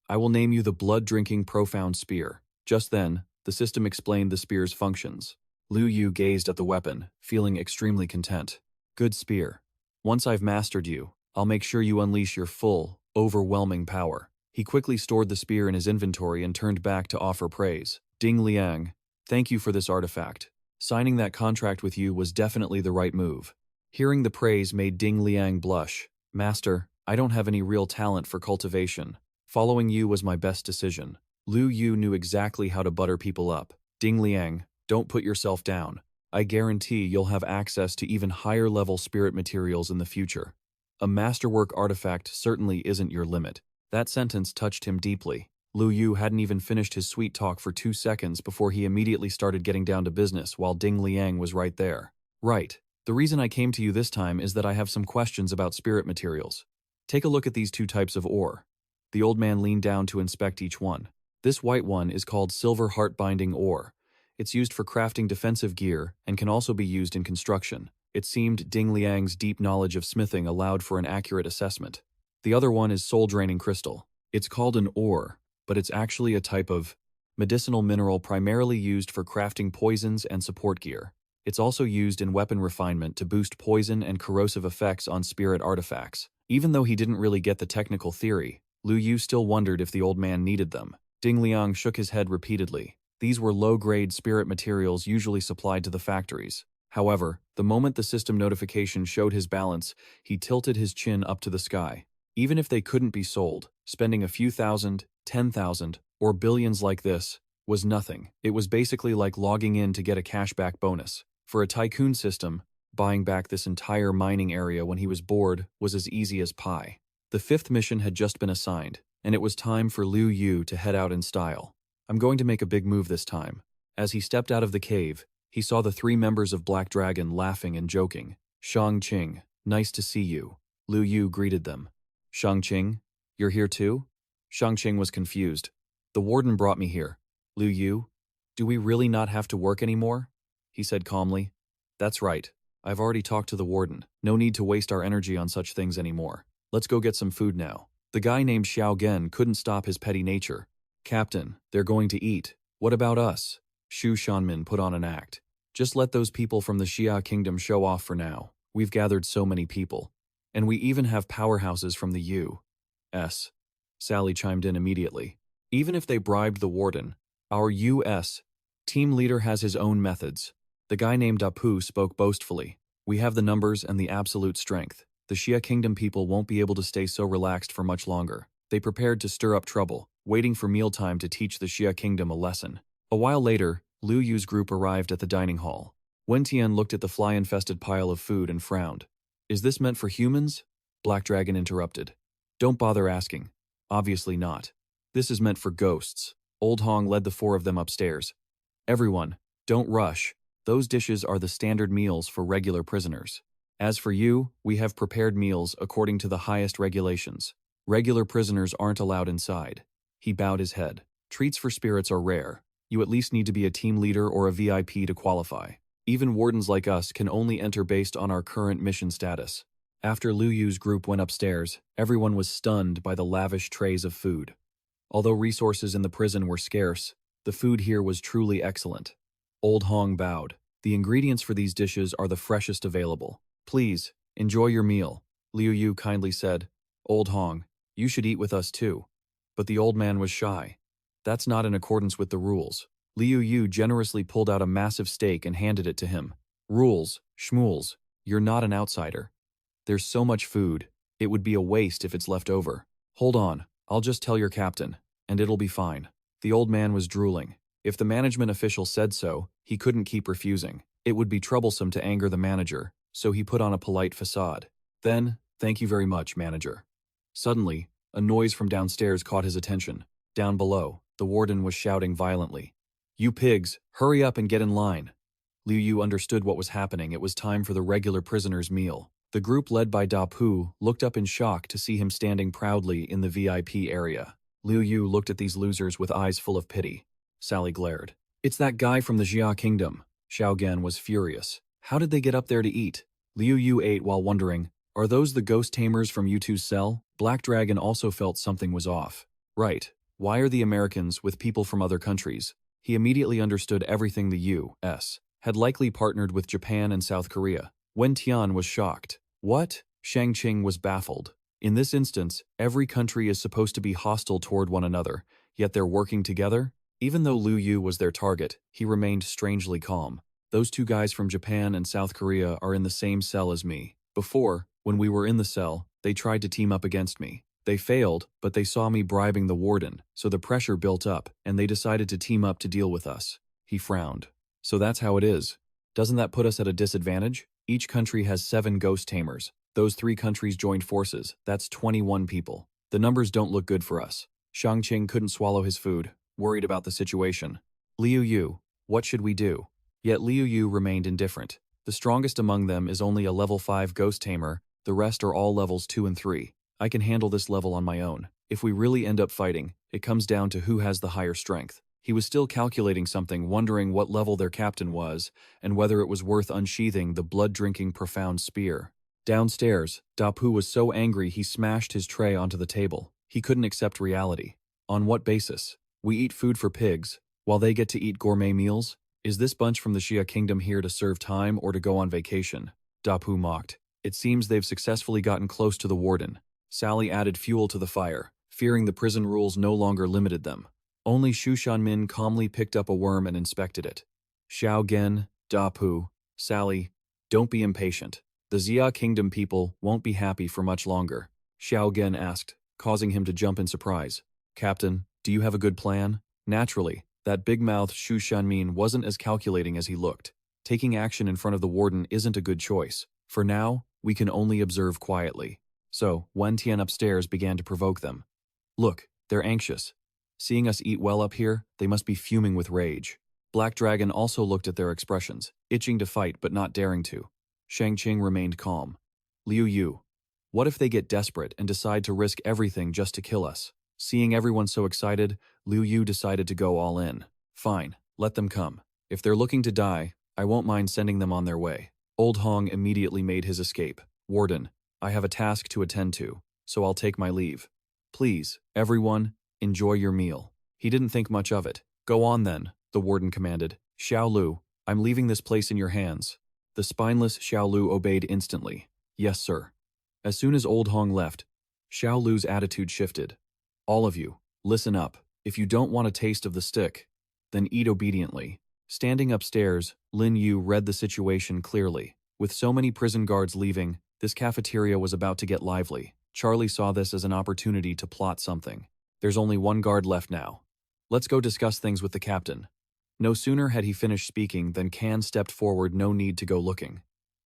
S1: I will name you the blood-drinking profound spear. Just then, the system explained the spear's functions. Liu Yu gazed at the weapon, feeling extremely content. Good spear. Once I've mastered you, I'll make sure you unleash your full, overwhelming power. He quickly stored the spear in his inventory and turned back to offer praise. Ding Liang, thank you for this artifact. Signing that contract with you was definitely the right move. Hearing the praise made Ding Liang blush. Master, I don't have any real talent for cultivation. Following you was my best decision. Liu Yu knew exactly how to butter people up. Ding Liang, don't put yourself down. I guarantee you'll have access to even higher level spirit materials in the future. A masterwork artifact certainly isn't your limit. That sentence touched him deeply. Liu Yu hadn't even finished his sweet talk for 2 seconds before he immediately started getting down to business while Ding Liang was right there. Right. The reason I came to you this time is that I have some questions about spirit materials. Take a look at these 2 types of ore. The old man leaned down to inspect each one. This white one is called silver heart-binding ore. It's used for crafting defensive gear and can also be used in construction. It seemed Ding Liang's deep knowledge of smithing allowed for an accurate assessment. The other one is soul-draining crystal. It's called an ore, but it's actually a type of medicinal mineral primarily used for crafting poisons and support gear. It's also used in weapon refinement to boost poison and corrosive effects on spirit artifacts. Even though he didn't really get the technical theory, Liu Yu still wondered if the old man needed them. Ding Liang shook his head repeatedly. These were low-grade spirit materials usually supplied to the factories. However, the moment the system notification showed his balance, he tilted his chin up to the sky. Even if they couldn't be sold, spending a few thousand, 10,000, or billions like this, was nothing. It was basically like logging in to get a cashback bonus. For a tycoon system, buying back this entire mining area when he was bored was as easy as pie. The fifth mission had just been assigned, and it was time for Lin Yu to head out in style. I'm going to make a big move this time. As he stepped out of the cave, he saw the three members of Black Dragon laughing and joking. Shang-Qing, nice to see you. Lin Yu greeted them. Shang-Qing, you're here too? Shang-Qing was confused. The warden brought me here. Lin Yu, do we really not have to work anymore? He said calmly. That's right. I've already talked to the warden. No need to waste our energy on such things anymore. Let's go get some food now. The guy named Xiao Gen couldn't stop his petty nature. Captain, they're going to eat. What about us? Shu Shanmin put on an act. Just let those people from the Xia kingdom show off for now. We've gathered so many people. And we even have powerhouses from the U.S. Sally chimed in immediately. Even if they bribed the warden, our U.S. team leader has his own methods. The guy named Dapu spoke boastfully. We have the numbers and the absolute strength. The Xia kingdom people won't be able to stay so relaxed for much longer. They prepared to stir up trouble, waiting for mealtime to teach the Xia kingdom a lesson. A while later, Lin Yu's group arrived at the dining hall. Wen Tian looked at the fly-infested pile of food and frowned. Is this meant for humans? Black Dragon interrupted. Don't bother asking. Obviously not. This is meant for ghosts. Old Hong led the four of them upstairs. Everyone, don't rush. Those dishes are the standard meals for regular prisoners. As for you, we have prepared meals according to the highest regulations. Regular prisoners aren't allowed inside. He bowed his head. Treats for spirits are rare. You at least need to be a team leader or a VIP to qualify. Even wardens like us can only enter based on our current mission status. After Lin Yu's group went upstairs, everyone was stunned by the lavish trays of food. Although resources in the prison were scarce, the food here was truly excellent. Old Hong bowed. The ingredients for these dishes are the freshest available. Please, enjoy your meal, Lin Yu kindly said. Old Hong, you should eat with us too. But the old man was shy. That's not in accordance with the rules. Lin Yu generously pulled out a massive steak and handed it to him. Rules, schmools, you're not an outsider. There's so much food, it would be a waste if it's left over. Hold on, I'll just tell your captain, and it'll be fine. The old man was drooling. If the management official said so, he couldn't keep refusing. It would be troublesome to anger the manager, so he put on a polite facade. Then, thank you very much, manager. Suddenly, a noise from downstairs caught his attention. Down below, the warden was shouting violently. You pigs, hurry up and get in line. Lin Yu understood what was happening. It was time for the regular prisoners' meal. The group led by Dapu looked up in shock to see him standing proudly in the VIP area. Lin Yu looked at these losers with eyes full of pity. Sally glared. It's that guy from the Xia kingdom. Xiao Gen was furious. How did they get up there to eat? Lin Yu ate while wondering, are those the ghost tamers from U2's cell? Black Dragon also felt something was off. Right. Why are the Americans with people from other countries? He immediately understood everything the U.S. had likely partnered with Japan and South Korea. Wen Tian was shocked. What? Shang-Qing was baffled. In this instance, every country is supposed to be hostile toward one another, yet they're working together? Even though Lin Yu was their target, he remained strangely calm. Those two guys from Japan and South Korea are in the same cell as me. Before, when we were in the cell, they tried to team up against me. They failed, but they saw me bribing the warden, so the pressure built up, and they decided to team up to deal with us. He frowned. So that's how it is. Doesn't that put us at a disadvantage? Each country has 7 ghost tamers. Those 3 countries joined forces. That's 21 people. The numbers don't look good for us. Shang-Qing couldn't swallow his food, worried about the situation. Lin Yu, what should we do? Yet Lin Yu remained indifferent. The strongest among them is only a level 5 ghost tamer, the rest are all levels 2 and 3. I can handle this level on my own. If we really end up fighting, it comes down to who has the higher strength. He was still calculating something, wondering what level their captain was, and whether it was worth unsheathing the blood-drinking profound spear. Downstairs, Dapu was so angry he smashed his tray onto the table. He couldn't accept reality. On what basis? We eat food for pigs, while they get to eat gourmet meals? Is this bunch from the Xia kingdom here to serve time or to go on vacation? Dapu mocked. It seems they've successfully gotten close to the warden. Sally added fuel to the fire, fearing the prison rules no longer limited them. Only Shu Shanmin calmly picked up a worm and inspected it. Xiao Gen, Dapu, Sally, don't be impatient. The Xia kingdom people won't be happy for much longer. Xiao Gen asked, causing him to jump in surprise. Captain, Do you have a good plan? Naturally, that big-mouthed Shu Shanmin wasn't as calculating as he looked. Taking action in front of the warden isn't a good choice. For now, we can only observe quietly. So, Wen Tian upstairs began to provoke them. Look, they're anxious. Seeing us eat well up here, they must be fuming with rage. Black Dragon also looked at their expressions, itching to fight but not daring to. Shang-Qing remained calm. Liu Yu. What if they get desperate and decide to risk everything just to kill us? Seeing everyone so excited, Liu Yu decided to go all in. Fine, let them come. If they're looking to die, I won't mind sending them on their way. Old Hong immediately made his escape. Warden, I have a task to attend to, so I'll take my leave. Please, everyone, enjoy your meal. He didn't think much of it. Go on then, the warden commanded. Xiao Lu, I'm leaving this place in your hands. The spineless Xiao Lu obeyed instantly. Yes, sir. As soon as Old Hong left, Xiao Lu's attitude shifted. All of you, listen up. If you don't want a taste of the stick, then eat obediently. Standing upstairs, Lin Yu read the situation clearly. With so many prison guards leaving, this cafeteria was about to get lively. Charlie saw this as an opportunity to plot something. There's only one guard left now. Let's go discuss things with the captain. No sooner had he finished speaking than Can stepped forward, no need to go looking.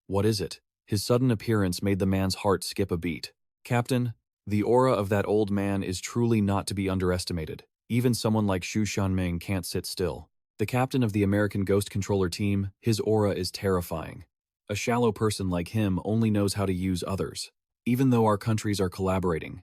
S1: What is it? His sudden appearance made the man's heart skip a beat. Captain, the aura of that old man is truly not to be underestimated. Even someone like Xu Shanming can't sit still. The captain of the American Ghost Controller team, his aura is terrifying. A shallow person like him only knows how to use others. Even though our countries are collaborating,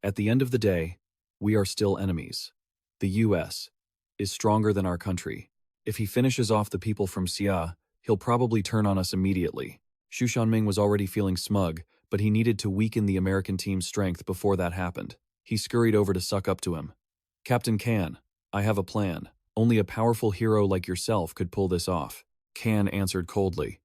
S1: at the end of the day, we are still enemies. The U.S. is stronger than our country. If he finishes off the people from Xia, he'll probably turn on us immediately. Xu Shanming was already feeling smug, but he needed to weaken the American team's strength before that happened. He scurried over to suck up to him. Captain Can, I have a plan. Only a powerful hero like yourself could pull this off. Can answered coldly.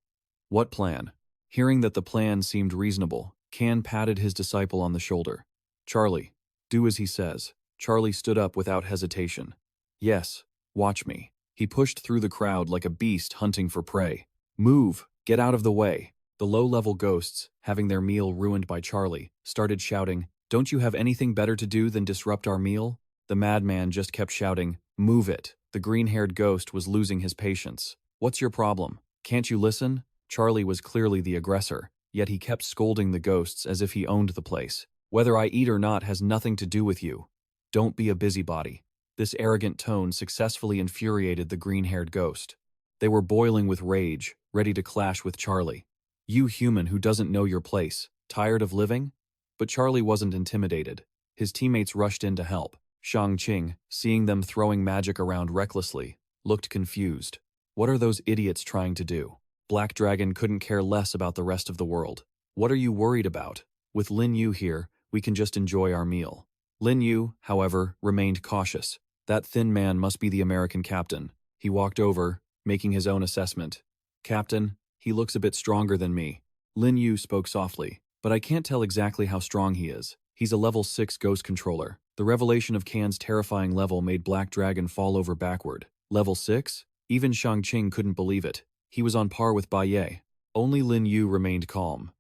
S1: What plan? Hearing that the plan seemed reasonable, Can patted his disciple on the shoulder. Charlie, do as he says. Charlie stood up without hesitation. Yes, watch me. He pushed through the crowd like a beast hunting for prey. Move, get out of the way. The low-level ghosts, having their meal ruined by Charlie, started shouting, Don't you have anything better to do than disrupt our meal? The madman just kept shouting, Move it. The green-haired ghost was losing his patience. What's your problem? Can't you listen? Charlie was clearly the aggressor, yet he kept scolding the ghosts as if he owned the place. Whether I eat or not has nothing to do with you. Don't be a busybody. This arrogant tone successfully infuriated the green-haired ghost. They were boiling with rage, ready to clash with Charlie. You human who doesn't know your place, tired of living? But Charlie wasn't intimidated. His teammates rushed in to help. Shang-Qing, seeing them throwing magic around recklessly, looked confused. What are those idiots trying to do? Black Dragon couldn't care less about the rest of the world. What are you worried about? With Lin Yu here, we can just enjoy our meal. Lin Yu, however, remained cautious. That thin man must be the American captain. He walked over, making his own assessment. Captain, he looks a bit stronger than me. Lin Yu spoke softly, but I can't tell exactly how strong he is. He's a level 6 ghost controller. The revelation of Can's terrifying level made Black Dragon fall over backward. Level 6? Even Shang-Qing couldn't believe it. He was on par with Bai Ye. Only Lin Yu remained calm.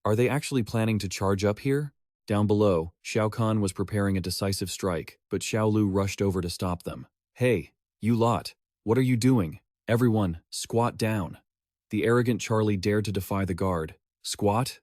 S1: Are they actually planning to charge up here? Down below, Shao Kahn was preparing a decisive strike, but Xiao Lu rushed over to stop them. Hey, you lot, what are you doing? Everyone, squat down. The arrogant Charlie dared to defy the guard. Squat?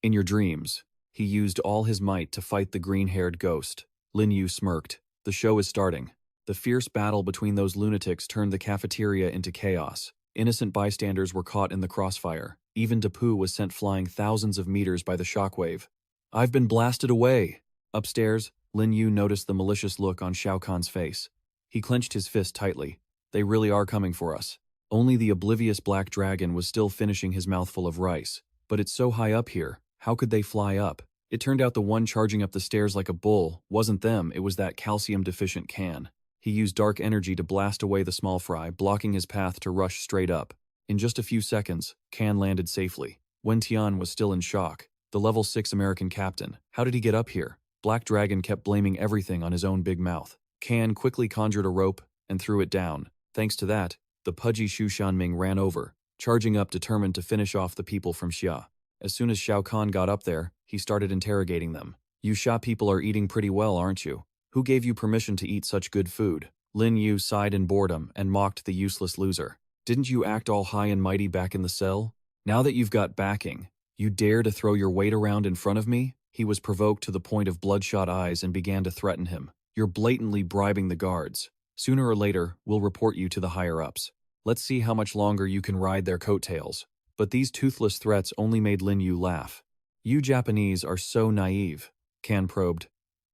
S1: In your dreams. He used all his might to fight the green-haired ghost. Lin Yu smirked. The show is starting. The fierce battle between those lunatics turned the cafeteria into chaos. Innocent bystanders were caught in the crossfire. Even Depu was sent flying thousands of meters by the shockwave. I've been blasted away. Upstairs, Lin Yu noticed the malicious look on Shao Kahn's face. He clenched his fist tightly. They really are coming for us. Only the oblivious Black Dragon was still finishing his mouthful of rice. But it's so high up here, how could they fly up? It turned out the one charging up the stairs like a bull wasn't them, it was that calcium-deficient Can. He used dark energy to blast away the small fry, blocking his path to rush straight up. In just a few seconds, Can landed safely. Wen Tian was still in shock. The level 6 American captain. How did he get up here? Black Dragon kept blaming everything on his own big mouth. Can quickly conjured a rope and threw it down. Thanks to that, the pudgy Xu Shanming ran over, charging up determined to finish off the people from Xia. As soon as Shao Kahn got up there, he started interrogating them. You Xia people are eating pretty well, aren't you? Who gave you permission to eat such good food? Lin Yu sighed in boredom and mocked the useless loser. Didn't you act all high and mighty back in the cell? Now that you've got backing, you dare to throw your weight around in front of me? He was provoked to the point of bloodshot eyes and began to threaten him. You're blatantly bribing the guards. Sooner or later, we'll report you to the higher-ups. Let's see how much longer you can ride their coattails. But these toothless threats only made Lin Yu laugh. You Japanese are so naive, Kan probed.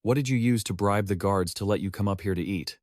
S1: What did you use to bribe the guards to let you come up here to eat?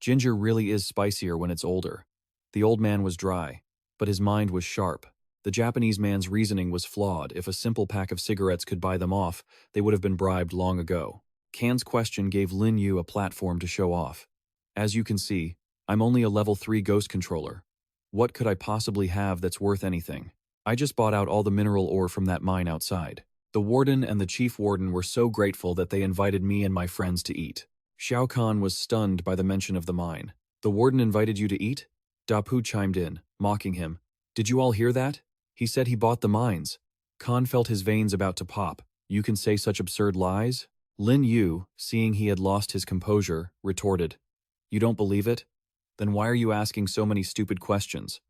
S1: Ginger really is spicier when it's older. The old man was dry, but his mind was sharp. The Japanese man's reasoning was flawed. If a simple pack of cigarettes could buy them off, they would have been bribed long ago. Kan's question gave Lin Yu a platform to show off. As you can see, I'm only a level 3 ghost controller. What could I possibly have that's worth anything? I just bought out all the mineral ore from that mine outside. The warden and the chief warden were so grateful that they invited me and my friends to eat. Shao Kahn was stunned by the mention of the mine. The warden invited you to eat? Dapu chimed in, mocking him. Did you all hear that? He said he bought the mines. Kahn felt his veins about to pop. You can say such absurd lies? Lin Yu, seeing he had lost his composure, retorted. You don't believe it? Then why are you asking so many stupid questions?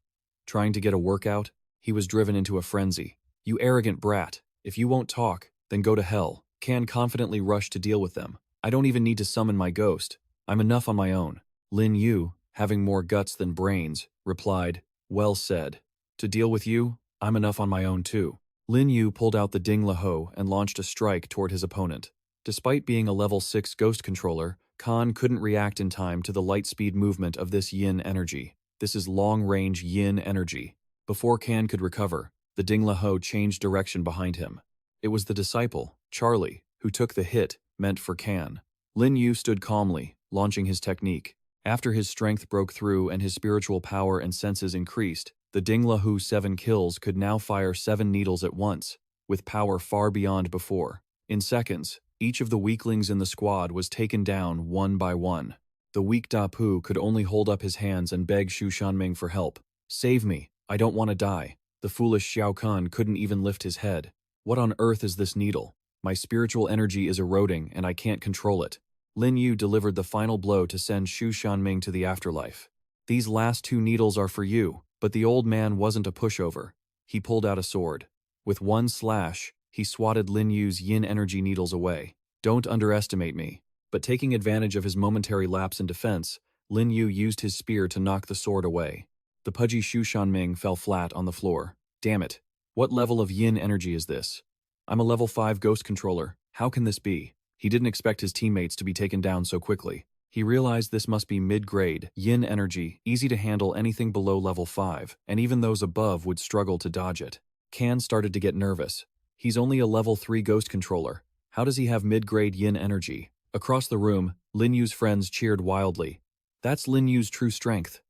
S1: Trying to get a workout? He was driven into a frenzy. You arrogant brat. If you won't talk, then go to hell. Kan confidently rushed to deal with them. I don't even need to summon my ghost. I'm enough on my own. Lin Yu, having more guts than brains, replied, Well said. To deal with you, I'm enough on my own too. Lin Yu pulled out the Ding Laho and launched a strike toward his opponent. Despite being a level 6 ghost controller, Kan couldn't react in time to the light-speed movement of this yin energy. This is long-range yin energy. Before Kan could recover, the Ding Laho changed direction behind him. It was the disciple, Charlie, who took the hit meant for Kan. Lin Yu stood calmly, launching his technique. After his strength broke through and his spiritual power and senses increased, the Ding Lahu 7 kills could now fire 7 needles at once, with power far beyond before. In seconds, each of the weaklings in the squad was taken down one by one. The weak Dapu could only hold up his hands and beg Xu Shanming for help. Save me, I don't want to die. The foolish Xiao Kan couldn't even lift his head. What on earth is this needle? My spiritual energy is eroding and I can't control it. Lin Yu delivered the final blow to send Xu Shanming to the afterlife. These last 2 needles are for you, but the old man wasn't a pushover. He pulled out a sword. With one slash, he swatted Lin Yu's yin energy needles away. Don't underestimate me. But taking advantage of his momentary lapse in defense, Lin Yu used his spear to knock the sword away. The pudgy Xu Shanming fell flat on the floor. Damn it. What level of yin energy is this? I'm a level 5 ghost controller. How can this be? He didn't expect his teammates to be taken down so quickly. He realized this must be mid-grade, yin energy, easy to handle anything below level 5, and even those above would struggle to dodge it. Kan started to get nervous. He's only a level 3 ghost controller. How does he have mid-grade yin energy? Across the room, Lin Yu's friends cheered wildly. That's Lin Yu's true strength.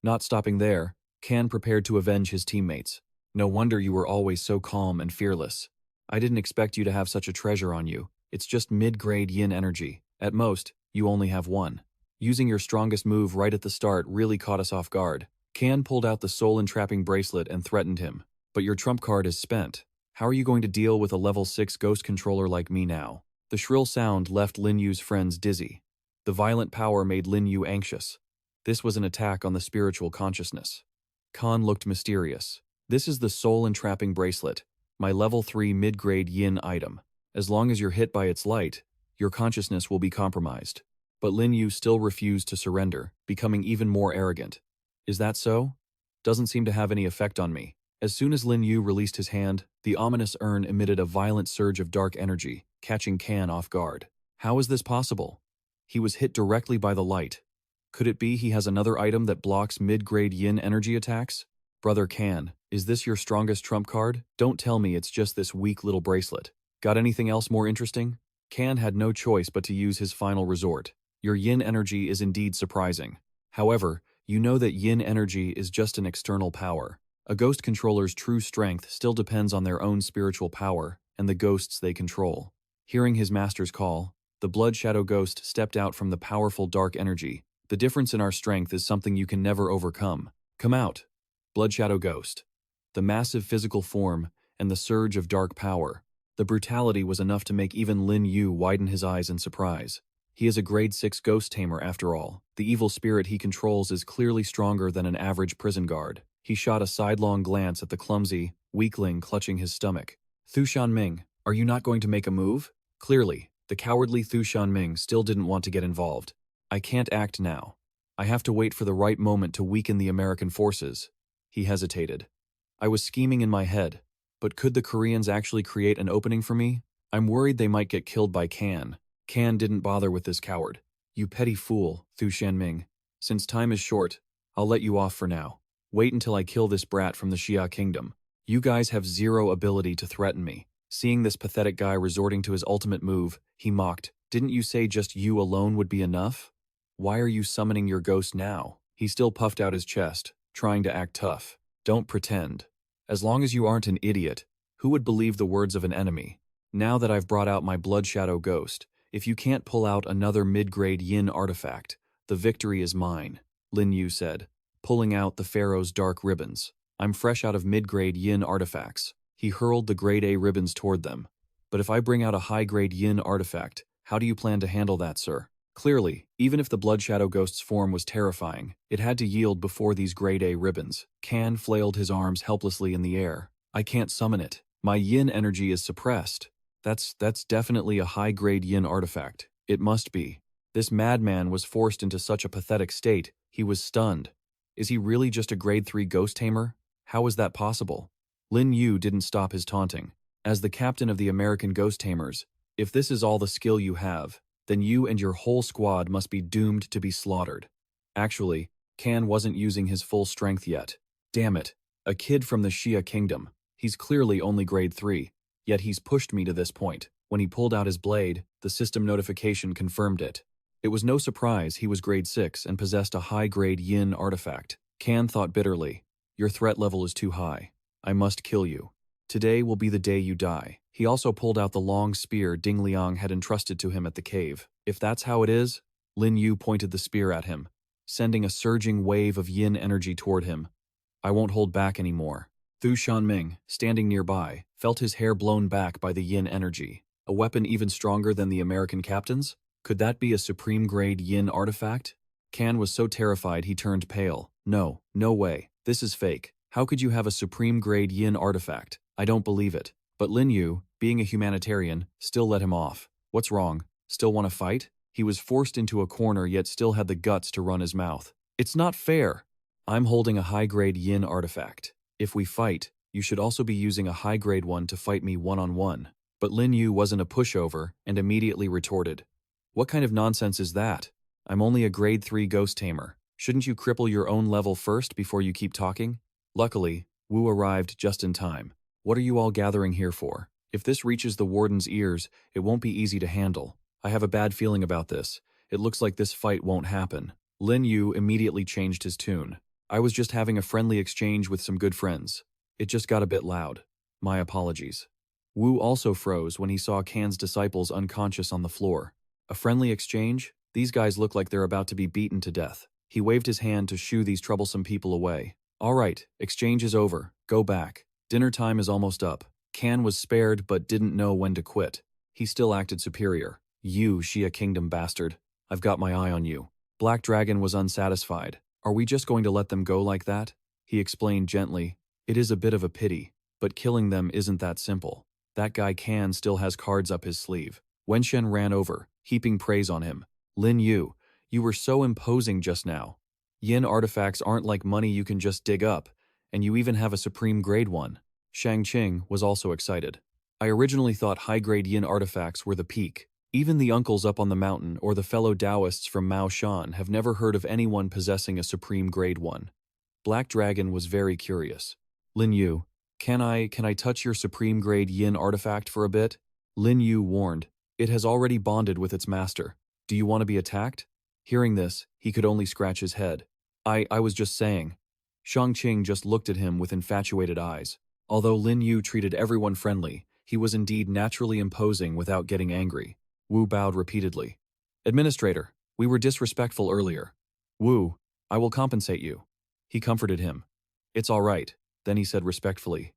S1: Not stopping there, Kan prepared to avenge his teammates. No wonder you were always so calm and fearless. I didn't expect you to have such a treasure on you. It's just mid-grade yin energy. At most, you only have 1. Using your strongest move right at the start really caught us off guard. Kan pulled out the soul-entrapping bracelet and threatened him. But your trump card is spent. How are you going to deal with a level 6 ghost controller like me now? The shrill sound left Lin Yu's friends dizzy. The violent power made Lin Yu anxious. This was an attack on the spiritual consciousness. Kan looked mysterious. This is the soul-entrapping bracelet, my level 3 mid-grade yin item. As long as you're hit by its light, your consciousness will be compromised. But Lin Yu still refused to surrender, becoming even more arrogant. Is that so? Doesn't seem to have any effect on me. As soon as Lin Yu released his hand, the ominous urn emitted a violent surge of dark energy, catching Kan off guard. How is this possible? He was hit directly by the light. Could it be he has another item that blocks mid-grade yin energy attacks? Brother Kan, is this your strongest trump card? Don't tell me it's just this weak little bracelet. Got anything else more interesting? Kan had no choice but to use his final resort. Your yin energy is indeed surprising. However, you know that yin energy is just an external power. A ghost controller's true strength still depends on their own spiritual power and the ghosts they control. Hearing his master's call, the Blood Shadow Ghost stepped out from the powerful dark energy. The difference in our strength is something you can never overcome. Come out. Blood Shadow Ghost. The massive physical form and the surge of dark power. The brutality was enough to make even Lin Yu widen his eyes in surprise. He is a grade 6 ghost tamer after all. The evil spirit he controls is clearly stronger than an average prison guard. He shot a sidelong glance at the clumsy weakling clutching his stomach. Thu Shanming, are you not going to make a move? Clearly, the cowardly Thu Shanming still didn't want to get involved. I can't act now. I have to wait for the right moment to weaken the American forces. He hesitated. I was scheming in my head, but could the Koreans actually create an opening for me? I'm worried they might get killed by Kan. Kan didn't bother with this coward. You petty fool, Thu Shanming. Since time is short, I'll let you off for now. Wait until I kill this brat from the Xia kingdom. You guys have zero ability to threaten me. Seeing this pathetic guy resorting to his ultimate move, he mocked. Didn't you say just you alone would be enough? Why are you summoning your ghost now? He still puffed out his chest, trying to act tough. Don't pretend. As long as you aren't an idiot, who would believe the words of an enemy? Now that I've brought out my blood shadow ghost, if you can't pull out another mid-grade yin artifact, the victory is mine, Lin Yu said, pulling out the Pharaoh's dark ribbons. I'm fresh out of mid-grade yin artifacts. He hurled the grade A ribbons toward them. But if I bring out a high-grade yin artifact, how do you plan to handle that, sir? Clearly, even if the blood shadow ghost's form was terrifying, it had to yield before these grade A ribbons. Kan flailed his arms helplessly in the air. I can't summon it. My yin energy is suppressed. That's definitely a high-grade yin artifact. It must be. This madman was forced into such a pathetic state, he was stunned. Is he really just a grade 3 ghost tamer? How is that possible? Lin Yu didn't stop his taunting. As the captain of the American ghost tamers, if this is all the skill you have, then you and your whole squad must be doomed to be slaughtered. Actually, Kan wasn't using his full strength yet. Damn it, a kid from the Xia kingdom. He's clearly only grade 3, yet he's pushed me to this point. When he pulled out his blade, the system notification confirmed it. It was no surprise he was grade 6 and possessed a high-grade yin artifact. Kan thought bitterly, your threat level is too high. I must kill you. Today will be the day you die. He also pulled out the long spear Ding Liang had entrusted to him at the cave. If that's how it is, Lin Yu pointed the spear at him, sending a surging wave of yin energy toward him. I won't hold back anymore. Thu Shanming, standing nearby, felt his hair blown back by the yin energy. A weapon even stronger than the American captain's? Could that be a supreme-grade yin artifact? Kan was so terrified he turned pale. No, no way. This is fake. How could you have a supreme-grade yin artifact? I don't believe it. But Lin Yu, being a humanitarian, still let him off. What's wrong? Still want to fight? He was forced into a corner yet still had the guts to run his mouth. It's not fair. I'm holding a high-grade yin artifact. If we fight, you should also be using a high-grade one to fight me one-on-one. But Lin Yu wasn't a pushover and immediately retorted. What kind of nonsense is that? I'm only a grade 3 ghost tamer. Shouldn't you cripple your own level first before you keep talking? Luckily, Wu arrived just in time. What are you all gathering here for? If this reaches the warden's ears, it won't be easy to handle. I have a bad feeling about this. It looks like this fight won't happen. Lin Yu immediately changed his tune. I was just having a friendly exchange with some good friends. It just got a bit loud. My apologies. Wu also froze when he saw Kan's disciples unconscious on the floor. A friendly exchange? These guys look like they're about to be beaten to death. He waved his hand to shoo these troublesome people away. All right, exchange is over. Go back. Dinner time is almost up. Kan was spared but didn't know when to quit. He still acted superior. You, Xia Kingdom bastard. I've got my eye on you. Black Dragon was unsatisfied. Are we just going to let them go like that? He explained gently. It is a bit of a pity, but killing them isn't that simple. That guy Kan still has cards up his sleeve. Wenshen ran over, heaping praise on him. Lin Yu, you were so imposing just now. Yin artifacts aren't like money you can just dig up, and you even have a supreme grade one. Shang Qing was also excited. I originally thought high-grade yin artifacts were the peak. Even the uncles up on the mountain or the fellow Taoists from Mao Shan have never heard of anyone possessing a supreme grade one. Black Dragon was very curious. Lin Yu, can I touch your supreme grade yin artifact for a bit? Lin Yu warned. It has already bonded with its master. Do you want to be attacked? Hearing this, he could only scratch his head. I was just saying. Shang Qing just looked at him with infatuated eyes. Although Lin Yu treated everyone friendly, he was indeed naturally imposing without getting angry. Wu bowed repeatedly. Administrator, we were disrespectful earlier. Wu, I will compensate you. He comforted him. It's all right, then he said respectfully.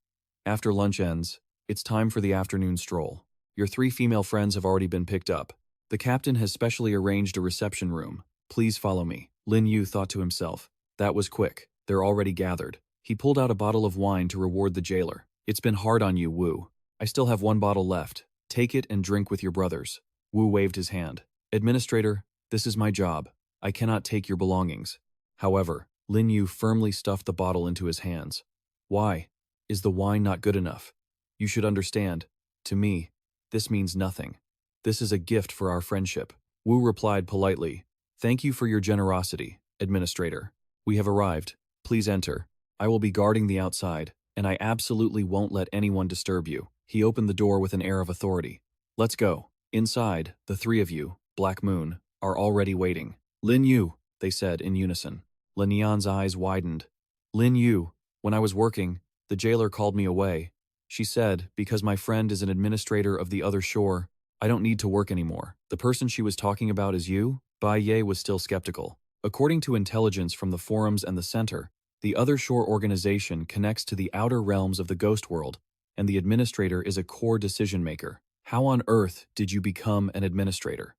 S1: After lunch ends, it's time for the afternoon stroll. Your 3 female friends have already been picked up. The captain has specially arranged a reception room. Please follow me. Lin Yu thought to himself. That was quick. They're already gathered. He pulled out a bottle of wine to reward the jailer. It's been hard on you, Wu. I still have one bottle left. Take it and drink with your brothers. Wu waved his hand. Administrator, this is my job. I cannot take your belongings. However, Lin Yu firmly stuffed the bottle into his hands. Why? Is the wine not good enough? You should understand. To me, this means nothing. This is a gift for our friendship. Wu replied politely. Thank you for your generosity, Administrator. We have arrived. Please enter. I will be guarding the outside, and I absolutely won't let anyone disturb you. He opened the door with an air of authority. Let's go. Inside, the three of you, Black Moon, are already waiting. Lin Yu, they said in unison. Lin Yan's eyes widened. Lin Yu, when I was working, the jailer called me away. She said, because my friend is an administrator of the other shore, I don't need to work anymore. The person she was talking about is you? Bai Ye was still skeptical. According to intelligence from the forums and the center, the other shore organization connects to the outer realms of the ghost world, and the administrator is a core decision maker. How on earth did you become an administrator?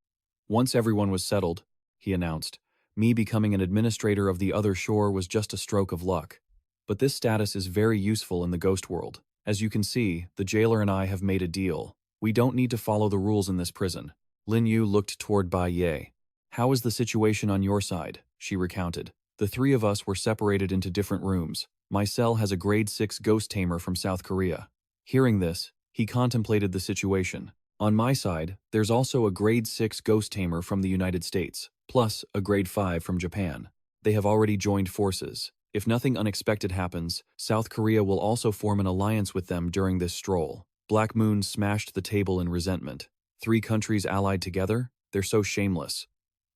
S1: Once everyone was settled, he announced, me becoming an administrator of the other shore was just a stroke of luck. But this status is very useful in the ghost world. As you can see, the jailer and I have made a deal. We don't need to follow the rules in this prison. Lin Yu looked toward Bai Ye. How is the situation on your side? She recounted. The three of us were separated into different rooms. My cell has a grade 6 ghost tamer from South Korea. Hearing this, he contemplated the situation. On my side, there's also a grade 6 ghost tamer from the United States, plus a grade 5 from Japan. They have already joined forces. If nothing unexpected happens, South Korea will also form an alliance with them during this stroll. Black Moon smashed the table in resentment. 3 countries allied together? They're so shameless.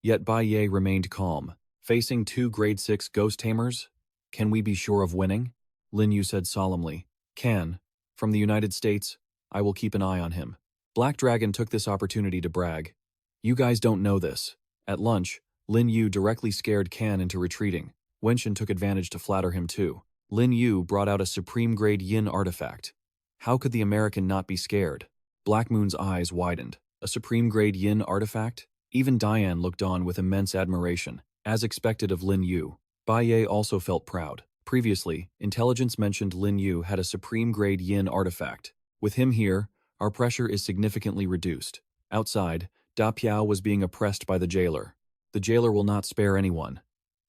S1: Yet Bai Ye remained calm. Facing 2 grade 6 ghost tamers? Can we be sure of winning? Lin Yu said solemnly. Can. From the United States, I will keep an eye on him. Black Dragon took this opportunity to brag. You guys don't know this. At lunch, Lin Yu directly scared Can into retreating. Wenshin took advantage to flatter him too. Lin Yu brought out a supreme grade yin artifact. How could the American not be scared? Black Moon's eyes widened. A supreme grade yin artifact? Even Diane looked on with immense admiration, as expected of Lin Yu. Bai Ye also felt proud. Previously, intelligence mentioned Lin Yu had a supreme grade yin artifact. With him here, our pressure is significantly reduced. Outside, Da Piao was being oppressed by the jailer. The jailer will not spare anyone.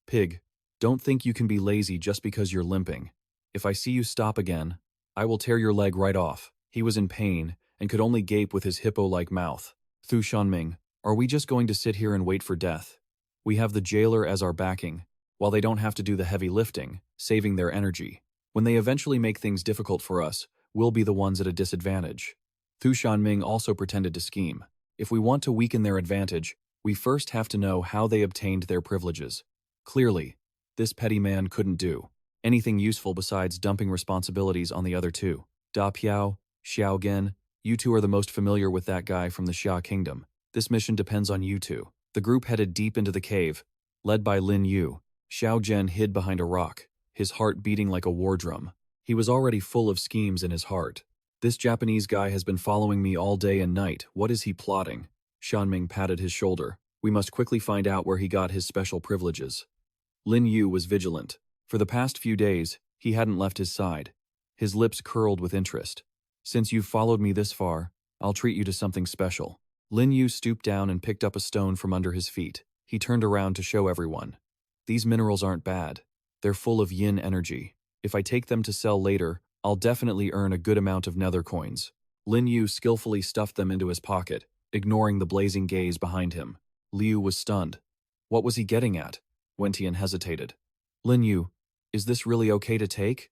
S1: Pig, don't think you can be lazy just because you're limping. If I see you stop again, I will tear your leg right off. He was in pain and could only gape with his hippo-like mouth. Thu Shanming, are we just going to sit here and wait for death? We have the jailer as our backing, while they don't have to do the heavy lifting, saving their energy. When they eventually make things difficult for us, we'll be the ones at a disadvantage. Thu Shanming also pretended to scheme. If we want to weaken their advantage, we first have to know how they obtained their privileges. Clearly, this petty man couldn't do anything useful besides dumping responsibilities on the other two. Da Piao, Xiao Gen, you two are the most familiar with that guy from the Xia Kingdom. This mission depends on you two. The group headed deep into the cave, led by Lin Yu. Xiao Gen hid behind a rock, his heart beating like a war drum. He was already full of schemes in his heart. This Japanese guy has been following me all day and night. What is he plotting? Shanming patted his shoulder. We must quickly find out where he got his special privileges. Lin Yu was vigilant. For the past few days, he hadn't left his side. His lips curled with interest. Since you've followed me this far, I'll treat you to something special. Lin Yu stooped down and picked up a stone from under his feet. He turned around to show everyone. These minerals aren't bad. They're full of yin energy. If I take them to sell later, I'll definitely earn a good amount of nether coins. Lin Yu skillfully stuffed them into his pocket, ignoring the blazing gaze behind him. Liu was stunned. What was he getting at? Wentian hesitated. Lin Yu, is this really okay to take?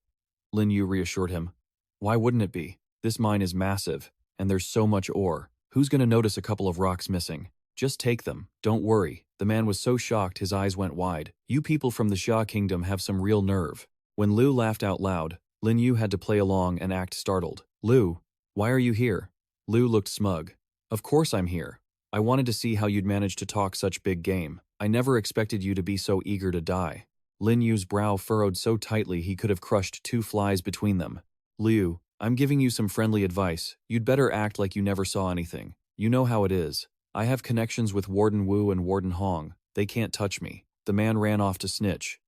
S1: Lin Yu reassured him. Why wouldn't it be? This mine is massive, and there's so much ore. Who's gonna notice a couple of rocks missing? Just take them, don't worry. The man was so shocked his eyes went wide. You people from the Xia Kingdom have some real nerve. When Liu laughed out loud, Lin Yu had to play along and act startled. Liu, why are you here? Liu looked smug. Of course I'm here. I wanted to see how you'd manage to talk such big game. I never expected you to be so eager to die. Lin Yu's brow furrowed so tightly he could have crushed 2 flies between them. Liu, I'm giving you some friendly advice. You'd better act like you never saw anything. You know how it is. I have connections with Warden Wu and Warden Hong. They can't touch me. The man ran off to snitch.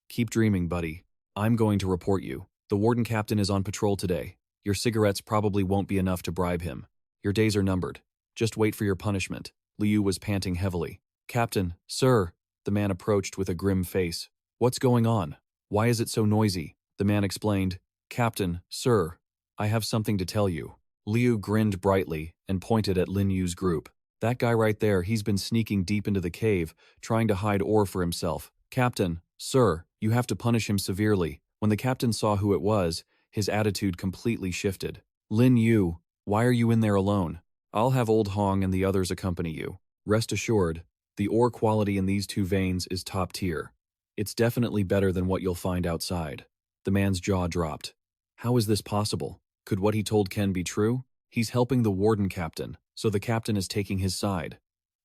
S1: Keep dreaming, buddy. I'm going to report you. The warden captain is on patrol today. Your cigarettes probably won't be enough to bribe him. Your days are numbered. Just wait for your punishment. Lin Yu was panting heavily. Captain, sir. The man approached with a grim face. What's going on? Why is it so noisy? The man explained. Captain, sir. I have something to tell you. Liu grinned brightly and pointed at Lin Yu's group. That guy right there, he's been sneaking deep into the cave, trying to hide ore for himself. Captain, sir, you have to punish him severely. When the captain saw who it was, his attitude completely shifted. Lin Yu, why are you in there alone? I'll have Old Hong and the others accompany you. Rest assured, the ore quality in these two veins is top tier. It's definitely better than what you'll find outside. The man's jaw dropped. How is this possible? Could what he told Ken be true? He's helping the warden captain, so the captain is taking his side.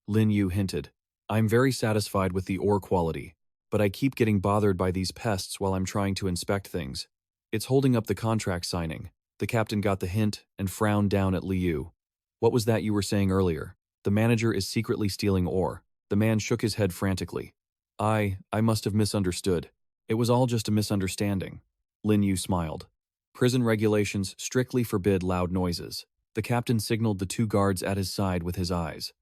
S1: Lin Yu hinted. I'm very satisfied with the ore quality, but I keep getting bothered by these pests while I'm trying to inspect things. It's holding up the contract signing. The captain got the hint and frowned down at Lin Yu. What was that you were saying earlier? The manager is secretly stealing ore. The man shook his head frantically. I must have misunderstood. It was all just a misunderstanding. Lin Yu smiled. Prison regulations strictly forbid loud noises. The captain signaled the two guards at his side with his eyes.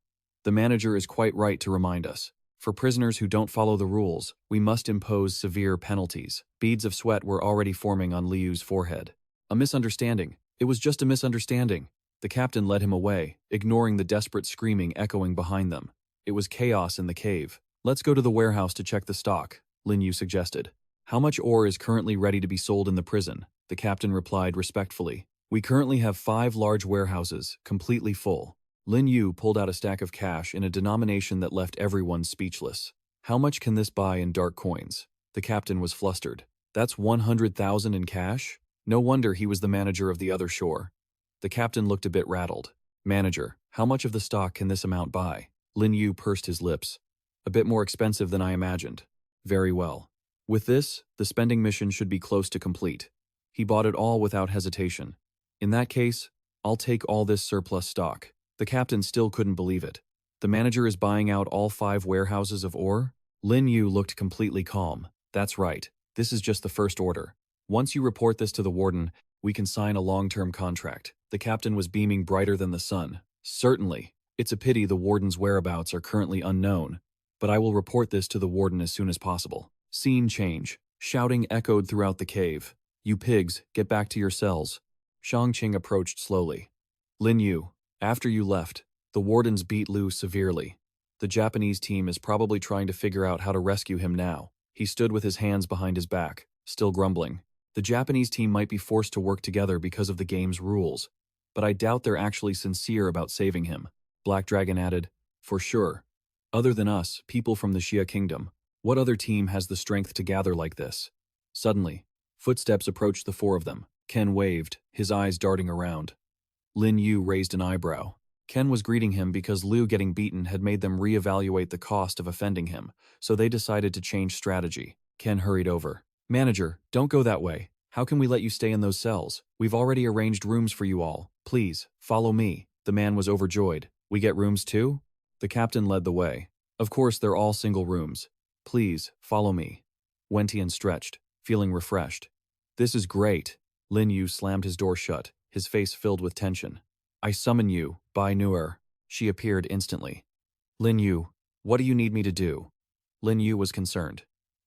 S1: The manager is quite right to remind us. For prisoners who don't follow the rules, we must impose severe penalties. Beads of sweat were already forming on Liu's forehead. A misunderstanding. It was just a misunderstanding. The captain led him away, ignoring the desperate screaming echoing behind them. It was chaos in the cave. Let's go to the warehouse to check the stock, Lin Yu suggested. How much ore is currently ready to be sold in the prison? The captain replied respectfully. We currently have 5 large warehouses, completely full. Lin Yu pulled out a stack of cash in a denomination that left everyone speechless. How much can this buy in dark coins? The captain was flustered. That's 100,000 in cash? No wonder he was the manager of the other shore. The captain looked a bit rattled. Manager, how much of the stock can this amount buy? Lin Yu pursed his lips. A bit more expensive than I imagined. Very well. With this, the spending mission should be close to complete. He bought it all without hesitation. In that case, I'll take all this surplus stock. The captain still couldn't believe it. The manager is buying out all 5 warehouses of ore? Lin Yu looked completely calm. That's right. This is just the first order. Once you report this to the warden, we can sign a long-term contract. The captain was beaming brighter than the sun. Certainly. It's a pity the warden's whereabouts are currently unknown, but I will report this to the warden as soon as possible. Scene change. Shouting echoed throughout the cave. You pigs, get back to your cells. Shangqing approached slowly. Lin Yu, after you left, the wardens beat Liu severely. The Japanese team is probably trying to figure out how to rescue him now. He stood with his hands behind his back, still grumbling. The Japanese team might be forced to work together because of the game's rules, but I doubt they're actually sincere about saving him. Black Dragon added, for sure. Other than us, people from the Xia Kingdom, what other team has the strength to gather like this? Suddenly, footsteps approached the 4 of them. Ken waved, his eyes darting around. Lin Yu raised an eyebrow. Ken was greeting him because Liu getting beaten had made them reevaluate the cost of offending him, so they decided to change strategy. Ken hurried over. Manager, don't go that way. How can we let you stay in those cells? We've already arranged rooms for you all. Please, follow me. The man was overjoyed. We get rooms too? The captain led the way. Of course, they're all single rooms. Please, follow me. Wentian stretched, feeling refreshed. This is great. Lin Yu slammed his door shut, his face filled with tension. I summon you, Bai Nuer. She appeared instantly. Lin Yu, what do you need me to do? Lin Yu was concerned.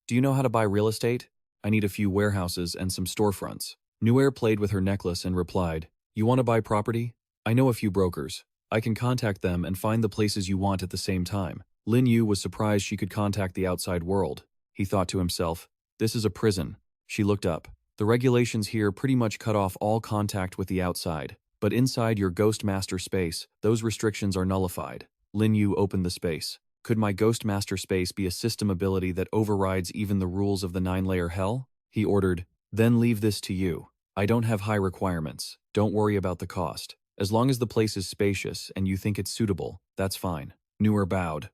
S1: Do you know how to buy real estate? I need a few warehouses and some storefronts. Nuer played with her necklace and replied, You want to buy property? I know a few brokers. I can contact them and find the places you want at the same time. Lin Yu was surprised she could contact the outside world. He thought to himself, this is a prison. She looked up. The regulations here pretty much cut off all contact with the outside, but inside your Ghost Master space, those restrictions are nullified. Lin Yu opened the space. Could my Ghost Master space be a system ability that overrides even the rules of the 9-layer hell? He ordered, then leave this to you. I don't have high requirements. Don't worry about the cost. As long as the place is spacious and you think it's suitable, that's fine. Nuer bowed.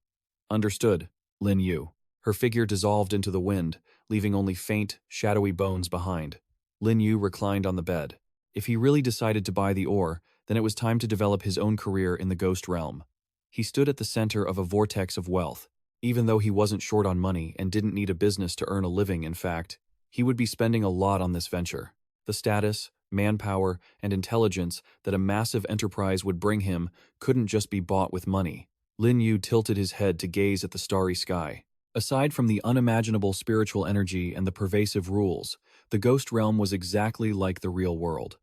S1: Understood, Lin Yu. Her figure dissolved into the wind, leaving only faint, shadowy bones behind. Lin Yu reclined on the bed. If he really decided to buy the ore, then it was time to develop his own career in the ghost realm. He stood at the center of a vortex of wealth. Even though he wasn't short on money and didn't need a business to earn a living, in fact, he would be spending a lot on this venture. The status, manpower, and intelligence that a massive enterprise would bring him couldn't just be bought with money. Lin Yu tilted his head to gaze at the starry sky. Aside from the unimaginable spiritual energy and the pervasive rules, the ghost realm was exactly like the real world.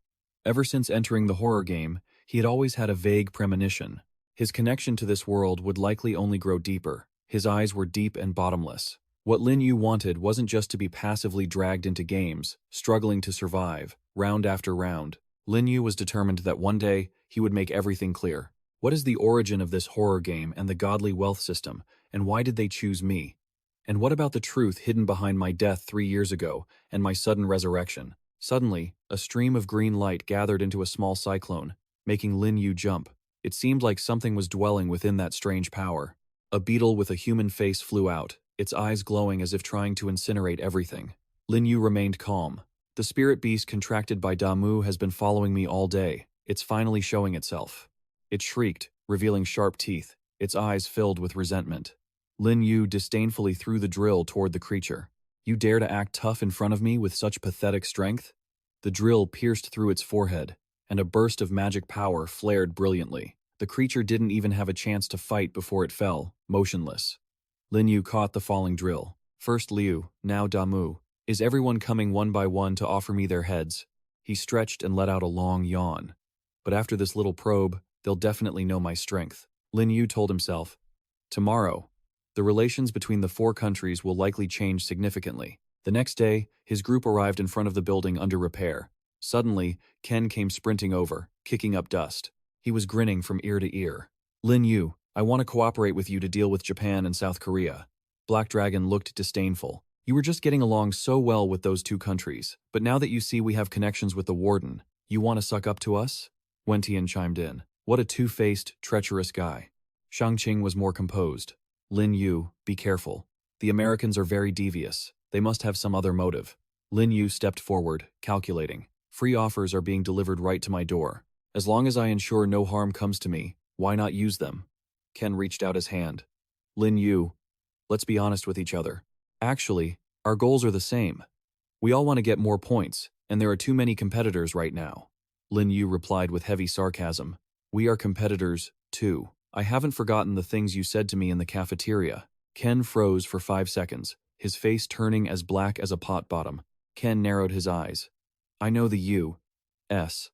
S1: Ever since entering the horror game, he had always had a vague premonition. His connection to this world would likely only grow deeper. His eyes were deep and bottomless. What Lin Yu wanted wasn't just to be passively dragged into games, struggling to survive, round after round. Lin Yu was determined that one day he would make everything clear. What is the origin of this horror game and the godly wealth system, and why did they choose me? And what about the truth hidden behind my death 3 years ago and my sudden resurrection? Suddenly, a stream of green light gathered into a small cyclone, making Lin Yu jump. It seemed like something was dwelling within that strange power. A beetle with a human face flew out, its eyes glowing as if trying to incinerate everything. Lin Yu remained calm. The spirit beast contracted by Damu has been following me all day. It's finally showing itself. It shrieked, revealing sharp teeth, its eyes filled with resentment. Lin Yu disdainfully threw the drill toward the creature. You dare to act tough in front of me with such pathetic strength? The drill pierced through its forehead, and a burst of magic power flared brilliantly. The creature didn't even have a chance to fight before it fell, motionless. Lin Yu caught the falling drill. First Liu, now Damu. Is everyone coming one by one to offer me their heads? He stretched and let out a long yawn. But after this little probe, they'll definitely know my strength. Lin Yu told himself. Tomorrow, the relations between the 4 countries will likely change significantly. The next day, his group arrived in front of the building under repair. Suddenly, Ken came sprinting over, kicking up dust. He was grinning from ear to ear. Lin Yu, I want to cooperate with you to deal with Japan and South Korea. Black Dragon looked disdainful. You were just getting along so well with those 2 countries, but now that you see we have connections with the Warden, you want to suck up to us? Wentian chimed in. What a two-faced, treacherous guy. Shangqing was more composed. Lin Yu, be careful. The Americans are very devious. They must have some other motive. Lin Yu stepped forward, calculating. Free offers are being delivered right to my door. As long as I ensure no harm comes to me, why not use them? Ken reached out his hand. Lin Yu, let's be honest with each other. Actually, our goals are the same. We all want to get more points, and there are too many competitors right now. Lin Yu replied with heavy sarcasm. We are competitors, too. I haven't forgotten the things you said to me in the cafeteria. Ken froze for 5 seconds, his face turning as black as a pot bottom. Ken narrowed his eyes. I know the U.S.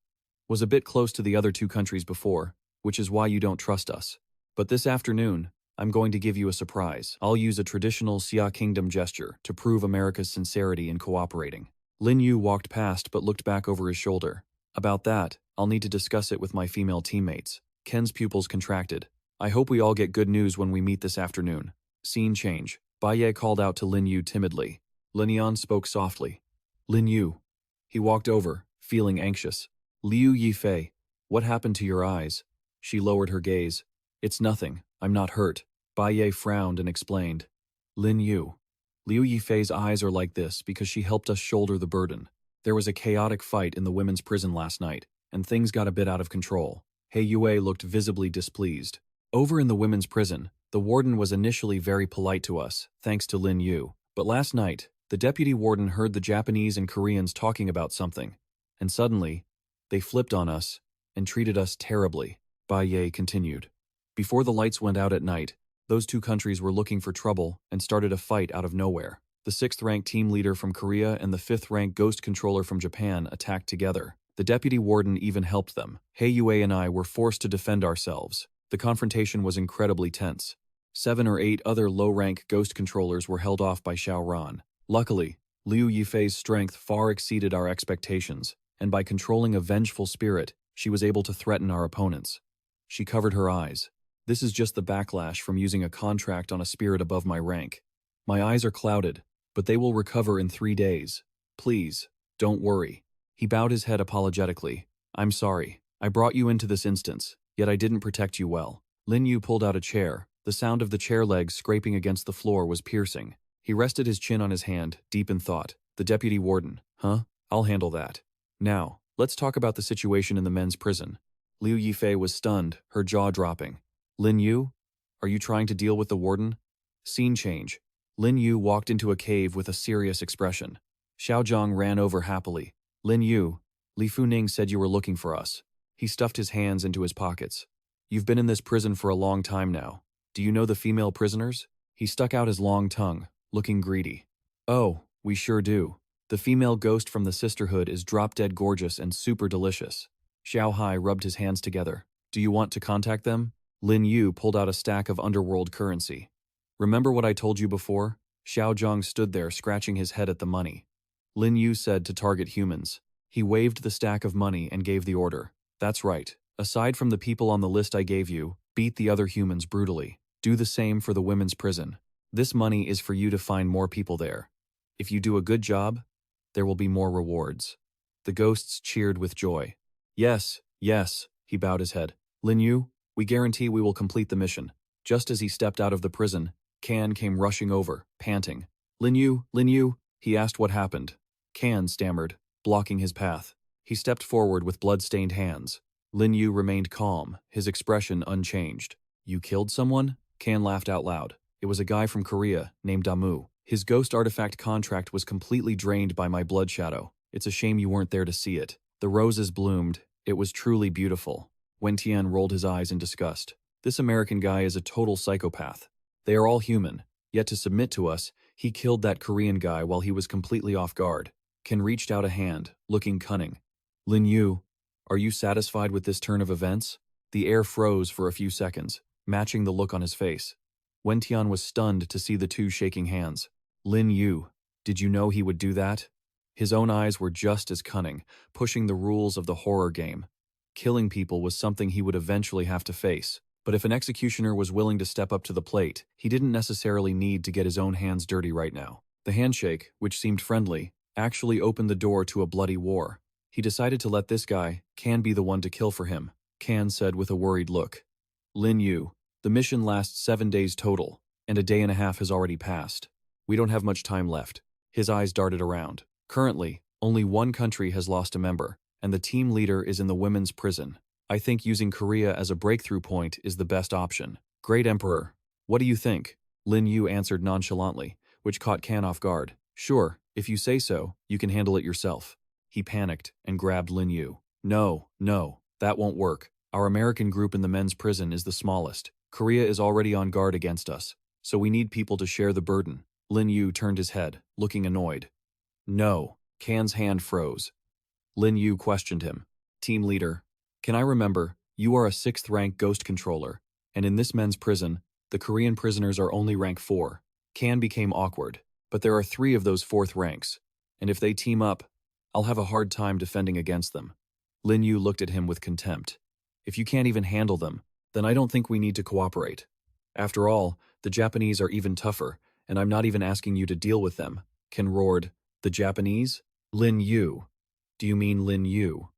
S1: was a bit close to the other 2 countries before, which is why you don't trust us. But this afternoon, I'm going to give you a surprise. I'll use a traditional Xia Kingdom gesture to prove America's sincerity in cooperating. Lin Yu walked past but looked back over his shoulder. About that, I'll need to discuss it with my female teammates. Ken's pupils contracted. I hope we all get good news when we meet this afternoon. Scene change. Baye called out to Lin Yu timidly. Lin Yan spoke softly. Lin Yu. He walked over, feeling anxious. Liu Yifei, what happened to your eyes? She lowered her gaze. It's nothing, I'm not hurt. Baye frowned and explained. Lin Yu. Liu Yifei's eyes are like this because she helped us shoulder the burden. There was a chaotic fight in the women's prison last night, and things got a bit out of control. He Yue looked visibly displeased. Over in the women's prison, the warden was initially very polite to us, thanks to Lin Yu. But last night, the deputy warden heard the Japanese and Koreans talking about something, and suddenly, they flipped on us and treated us terribly. Baye continued. Before the lights went out at night, those 2 countries were looking for trouble and started a fight out of nowhere. The 6th-rank team leader from Korea and the 5th-rank ghost controller from Japan attacked together. The deputy warden even helped them. He Yue and I were forced to defend ourselves. The confrontation was incredibly tense. 7 or 8 other low-rank ghost controllers were held off by Xiao Ran. Luckily, Liu Yifei's strength far exceeded our expectations, and by controlling a vengeful spirit, she was able to threaten our opponents. She covered her eyes. This is just the backlash from using a contract on a spirit above my rank. My eyes are clouded, but they will recover in 3 days. Please, don't worry. He bowed his head apologetically. I'm sorry. I brought you into this instance, yet I didn't protect you well. Lin Yu pulled out a chair. The sound of the chair legs scraping against the floor was piercing. He rested his chin on his hand, deep in thought. The deputy warden. Huh? I'll handle that. Now, let's talk about the situation in the men's prison. Liu Yifei was stunned, her jaw dropping. Lin Yu? Are you trying to deal with the warden? Scene change. Lin Yu walked into a cave with a serious expression. Xiao Zhang ran over happily. Lin Yu, Li Funing said you were looking for us. He stuffed his hands into his pockets. You've been in this prison for a long time now. Do you know the female prisoners? He stuck out his long tongue, looking greedy. Oh, we sure do. The female ghost from the sisterhood is drop-dead gorgeous and super delicious. Xiao Hai rubbed his hands together. Do you want to contact them? Lin Yu pulled out a stack of underworld currency. Remember what I told you before? Xiao Zhang stood there scratching his head at the money. Lin Yu said to target humans. He waved the stack of money and gave the order. That's right. Aside from the people on the list I gave you, beat the other humans brutally. Do the same for the women's prison. This money is for you to find more people there. If you do a good job, there will be more rewards. The ghosts cheered with joy. Yes, yes, he bowed his head. Lin Yu, we guarantee we will complete the mission. Just as he stepped out of the prison, Can came rushing over, panting. Lin Yu, he asked what happened. Can stammered, blocking his path. He stepped forward with blood-stained hands. Lin Yu remained calm, his expression unchanged. You killed someone? Can laughed out loud. It was a guy from Korea, named Damu. His ghost artifact contract was completely drained by my blood shadow. It's a shame you weren't there to see it. The roses bloomed. It was truly beautiful. Wen Tian rolled his eyes in disgust. This American guy is a total psychopath. They are all human. Yet to submit to us, he killed that Korean guy while he was completely off guard. Ken reached out a hand, looking cunning. Lin Yu, are you satisfied with this turn of events? The air froze for a few seconds, matching the look on his face. Wen Tian was stunned to see the two shaking hands. Lin Yu, did you know he would do that? His own eyes were just as cunning, pushing the rules of the horror game. Killing people was something he would eventually have to face. But if an executioner was willing to step up to the plate, he didn't necessarily need to get his own hands dirty right now. The handshake, which seemed friendly, actually opened the door to a bloody war. He decided to let this guy, Can, be the one to kill for him, Can said with a worried look. Lin Yu, the mission lasts 7 days total, and a day and a half has already passed. We don't have much time left. His eyes darted around. Currently, only one country has lost a member, and the team leader is in the women's prison. I think using Korea as a breakthrough point is the best option. Great Emperor, what do you think? Lin Yu answered nonchalantly, which caught Can off guard. Sure, if you say so, you can handle it yourself. He panicked and grabbed Lin Yu. No, that won't work. Our American group in the men's prison is the smallest. Korea is already on guard against us, so we need people to share the burden. Lin Yu turned his head, looking annoyed. No, Can's hand froze. Lin Yu questioned him. Team leader, can I remember, you are a 6th rank ghost controller, and in this men's prison, the Korean prisoners are only rank 4. Can became awkward, but there are 3 of those 4th ranks, and if they team up, I'll have a hard time defending against them. Lin Yu looked at him with contempt. If you can't even handle them, then I don't think we need to cooperate. After all, the Japanese are even tougher, and I'm not even asking you to deal with them. Ken roared. The Japanese? Lin Yu. Do you mean Lin Yu?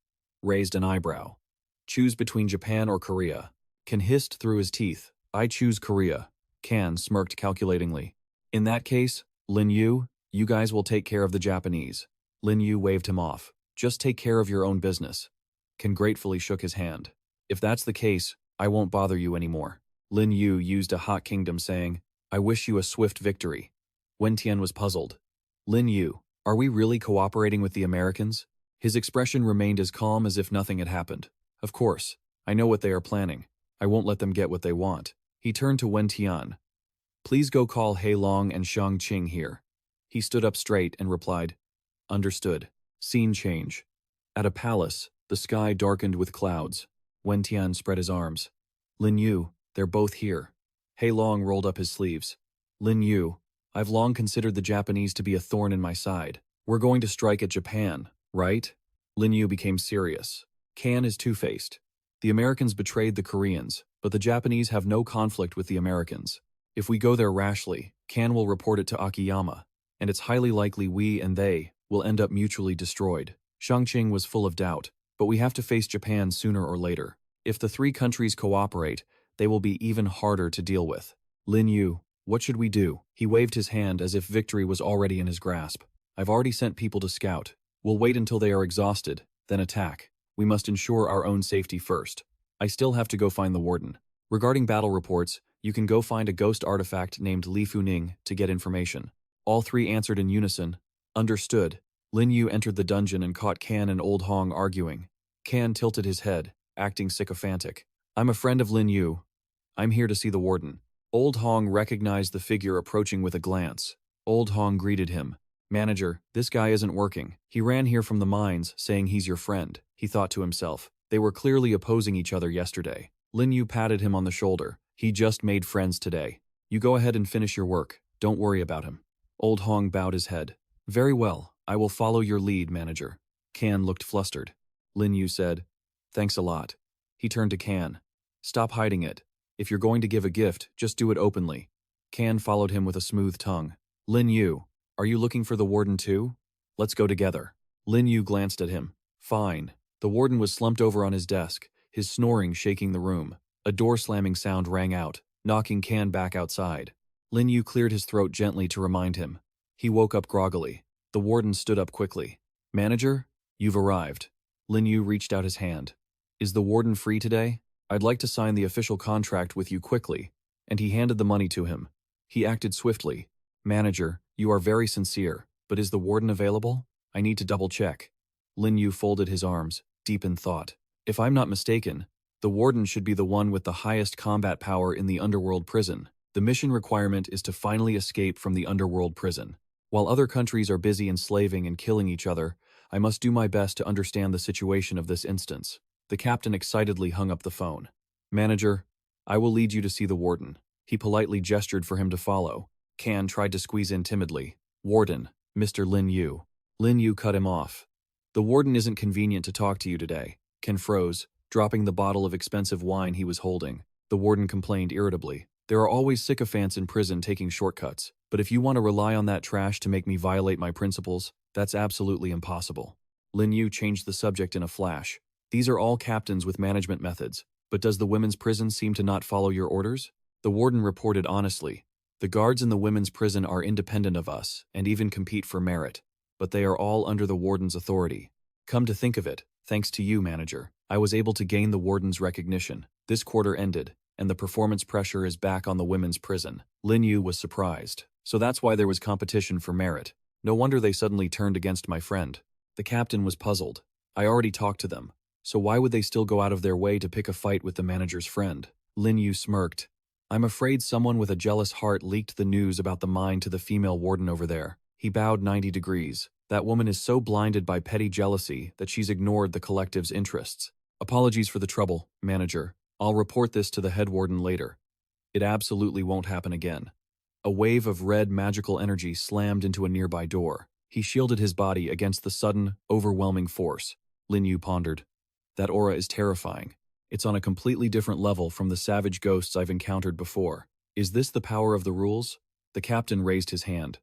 S1: Raised an eyebrow. Choose between Japan or Korea. Ken hissed through his teeth. I choose Korea. Can smirked calculatingly. In that case, Lin Yu, you guys will take care of the Japanese. Lin Yu waved him off. Just take care of your own business. Ken gratefully shook his hand. If that's the case, I won't bother you anymore. Lin Yu used a hot kingdom saying, I wish you a swift victory. Wen Tian was puzzled. Lin Yu, are we really cooperating with the Americans? His expression remained as calm as if nothing had happened. Of course, I know what they are planning. I won't let them get what they want. He turned to Wen Tian. Please go call Hei Long and Shang Qing here. He stood up straight and replied, Understood. Scene change. At a palace, the sky darkened with clouds. Wen Tian spread his arms. Lin Yu, they're both here. Hei Long rolled up his sleeves. Lin Yu, I've long considered the Japanese to be a thorn in my side. We're going to strike at Japan, right? Lin Yu became serious. Can is two-faced. The Americans betrayed the Koreans, but the Japanese have no conflict with the Americans. If we go there rashly, Can will report it to Akiyama, and it's highly likely we and they will end up mutually destroyed. Shangqing was full of doubt, but we have to face Japan sooner or later. If the 3 countries cooperate, they will be even harder to deal with. Lin Yu, what should we do? He waved his hand as if victory was already in his grasp. I've already sent people to scout. We'll wait until they are exhausted, then attack. We must ensure our own safety first. I still have to go find the warden. Regarding battle reports, you can go find a ghost artifact named Li Funing to get information. All three answered in unison. Understood. Lin Yu entered the dungeon and caught Kan and Old Hong arguing. Kan tilted his head, acting sycophantic. I'm a friend of Lin Yu. I'm here to see the warden. Old Hong recognized the figure approaching with a glance. Old Hong greeted him. Manager, this guy isn't working. He ran here from the mines, saying he's your friend. He thought to himself. They were clearly opposing each other yesterday. Lin Yu patted him on the shoulder. He just made friends today. You go ahead and finish your work. Don't worry about him. Old Hong bowed his head. Very well. I will follow your lead, manager. Kan looked flustered. Lin Yu said, Thanks a lot. He turned to Kan. Stop hiding it. If you're going to give a gift, just do it openly. Kan followed him with a smooth tongue. Lin Yu, are you looking for the warden too? Let's go together. Lin Yu glanced at him. Fine. The warden was slumped over on his desk, his snoring shaking the room. A door slamming sound rang out, knocking Kan back outside. Lin Yu cleared his throat gently to remind him. He woke up groggily. The warden stood up quickly. Manager, you've arrived. Lin Yu reached out his hand. Is the warden free today? I'd like to sign the official contract with you quickly. And he handed the money to him. He acted swiftly. Manager, you are very sincere, but is the warden available? I need to double check. Lin Yu folded his arms, deep in thought. If I'm not mistaken, the warden should be the one with the highest combat power in the Underworld prison. The mission requirement is to finally escape from the Underworld prison. While other countries are busy enslaving and killing each other, I must do my best to understand the situation of this instance. The captain excitedly hung up the phone. Manager, I will lead you to see the warden. He politely gestured for him to follow. Kan tried to squeeze in timidly. Warden, Mr. Lin Yu. Lin Yu cut him off. The warden isn't convenient to talk to you today. Kan froze, dropping the bottle of expensive wine he was holding. The warden complained irritably. There are always sycophants in prison taking shortcuts, but if you want to rely on that trash to make me violate my principles, that's absolutely impossible. Lin Yu changed the subject in a flash. These are all captains with management methods, but does the women's prison seem to not follow your orders? The warden reported honestly. The guards in the women's prison are independent of us and even compete for merit, but they are all under the warden's authority. Come to think of it, thanks to you, manager, I was able to gain the warden's recognition. This quarter ended, and the performance pressure is back on the women's prison. Lin Yu was surprised. So that's why there was competition for merit. No wonder they suddenly turned against my friend. The captain was puzzled. I already talked to them. So why would they still go out of their way to pick a fight with the manager's friend? Lin Yu smirked. I'm afraid someone with a jealous heart leaked the news about the mine to the female warden over there. He bowed 90 degrees. That woman is so blinded by petty jealousy that she's ignored the collective's interests. Apologies for the trouble, manager. I'll report this to the head warden later. It absolutely won't happen again. A wave of red magical energy slammed into a nearby door. He shielded his body against the sudden, overwhelming force. Lin Yu pondered. That aura is terrifying. It's on a completely different level from the savage ghosts I've encountered before. Is this the power of the rules? The captain raised his hand.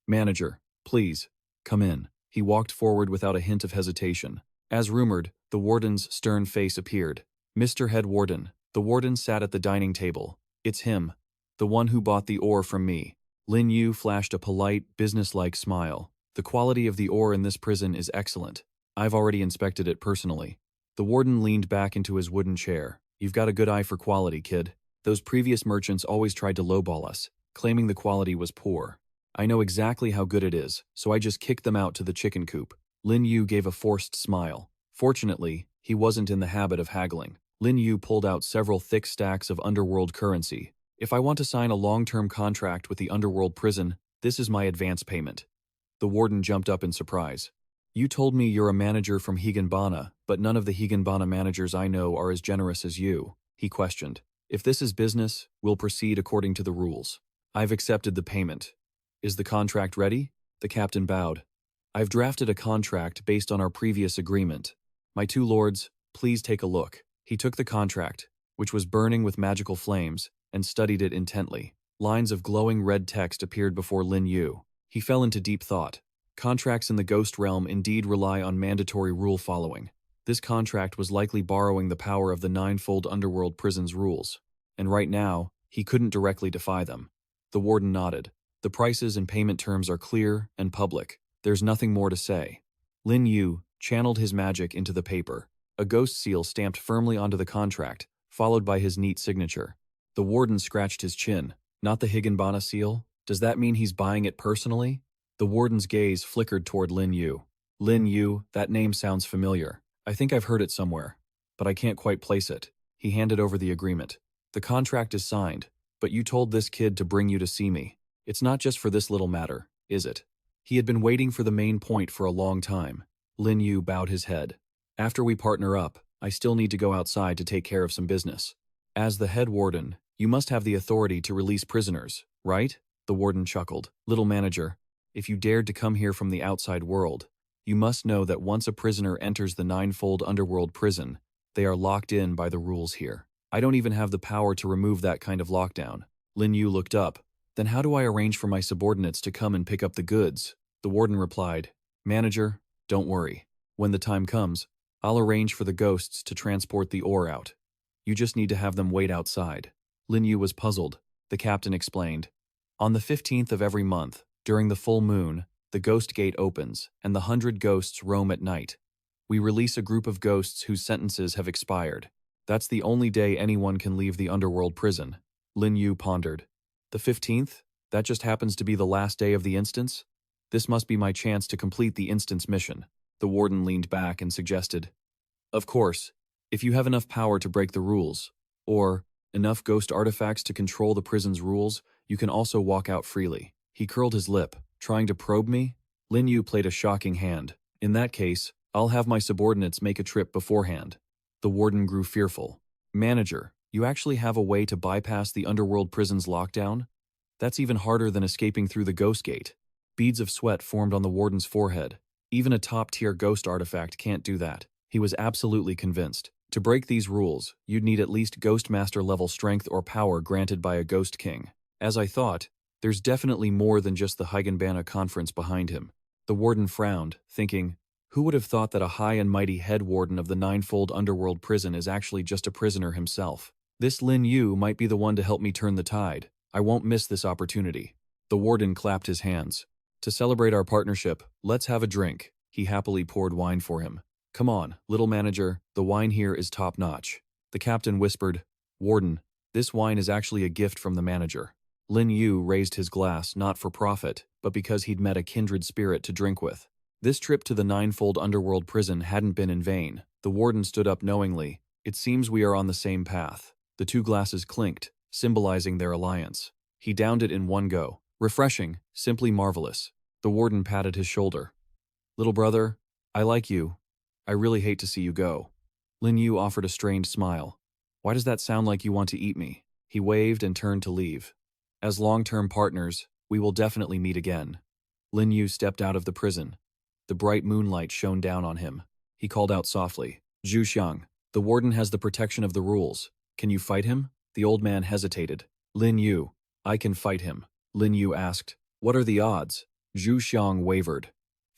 S1: Manager, please, come in. He walked forward without a hint of hesitation. As rumored, the warden's stern face appeared. Mr. Head Warden. The warden sat at the dining table. It's him. The one who bought the ore from me. Lin Yu flashed a polite, businesslike smile. The quality of the ore in this prison is excellent. I've already inspected it personally. The warden leaned back into his wooden chair. You've got a good eye for quality, kid. Those previous merchants always tried to lowball us, claiming the quality was poor. I know exactly how good it is, so I just kicked them out to the chicken coop. Lin Yu gave a forced smile. Fortunately, he wasn't in the habit of haggling. Lin Yu pulled out several thick stacks of underworld currency. If I want to sign a long-term contract with the underworld prison, this is my advance payment. The warden jumped up in surprise. You told me you're a manager from Higanbana, but none of the Higanbana managers I know are as generous as you, he questioned. If this is business, we'll proceed according to the rules. I've accepted the payment. Is the contract ready? The captain bowed. I've drafted a contract based on our previous agreement. My two lords, please take a look. He took the contract, which was burning with magical flames, and studied it intently. Lines of glowing red text appeared before Lin Yu. He fell into deep thought. Contracts in the ghost realm indeed rely on mandatory rule following. This contract was likely borrowing the power of the ninefold underworld prison's rules, and right now, he couldn't directly defy them. The warden nodded. The prices and payment terms are clear and public. There's nothing more to say. Lin Yu channeled his magic into the paper. A ghost seal stamped firmly onto the contract, followed by his neat signature. The warden scratched his chin. Not the Higginbana seal? Does that mean he's buying it personally? The warden's gaze flickered toward Lin Yu. Lin Yu, that name sounds familiar. I think I've heard it somewhere, but I can't quite place it. He handed over the agreement. The contract is signed, but you told this kid to bring you to see me. It's not just for this little matter, is it? He had been waiting for the main point for a long time. Lin Yu bowed his head. After we partner up, I still need to go outside to take care of some business. As the head warden, you must have the authority to release prisoners, right? The warden chuckled. Little manager, if you dared to come here from the outside world, you must know that once a prisoner enters the ninefold underworld prison, they are locked in by the rules here. I don't even have the power to remove that kind of lockdown. Lin Yu looked up. Then how do I arrange for my subordinates to come and pick up the goods? The warden replied, Manager, don't worry. When the time comes, I'll arrange for the ghosts to transport the ore out. You just need to have them wait outside. Lin Yu was puzzled. The captain explained. On the 15th of every month, during the full moon, the ghost gate opens, and the 100 ghosts roam at night. We release a group of ghosts whose sentences have expired. That's the only day anyone can leave the underworld prison. Lin Yu pondered. The 15th? That just happens to be the last day of the instance? This must be my chance to complete the instance mission. The warden leaned back and suggested. Of course, if you have enough power to break the rules, or enough ghost artifacts to control the prison's rules, you can also walk out freely. He curled his lip. Trying to probe me? Lin Yu played a shocking hand. In that case, I'll have my subordinates make a trip beforehand. The warden grew fearful. Manager, you actually have a way to bypass the underworld prison's lockdown? That's even harder than escaping through the ghost gate. Beads of sweat formed on the warden's forehead. Even a top-tier ghost artifact can't do that. He was absolutely convinced. To break these rules, you'd need at least Ghost Master-level strength or power granted by a Ghost King. As I thought, there's definitely more than just the Higginbana conference behind him. The warden frowned, thinking, who would have thought that a high and mighty head warden of the ninefold underworld prison is actually just a prisoner himself? This Lin Yu might be the one to help me turn the tide. I won't miss this opportunity. The warden clapped his hands. To celebrate our partnership, let's have a drink. He happily poured wine for him. Come on, little manager, the wine here is top-notch. The captain whispered, Warden, this wine is actually a gift from the manager. Lin Yu raised his glass not for profit, but because he'd met a kindred spirit to drink with. This trip to the ninefold underworld prison hadn't been in vain. The warden stood up knowingly. It seems we are on the same path. The two glasses clinked, symbolizing their alliance. He downed it in one go. Refreshing, simply marvelous. The warden patted his shoulder. Little brother, I like you. I really hate to see you go. Lin Yu offered a strained smile. Why does that sound like you want to eat me? He waved and turned to leave. As long-term partners, we will definitely meet again. Lin Yu stepped out of the prison. The bright moonlight shone down on him. He called out softly, Zhu Xiang, the warden has the protection of the rules. Can you fight him? The old man hesitated. Lin Yu, I can fight him. Lin Yu asked, what are the odds? Zhu Xiang wavered.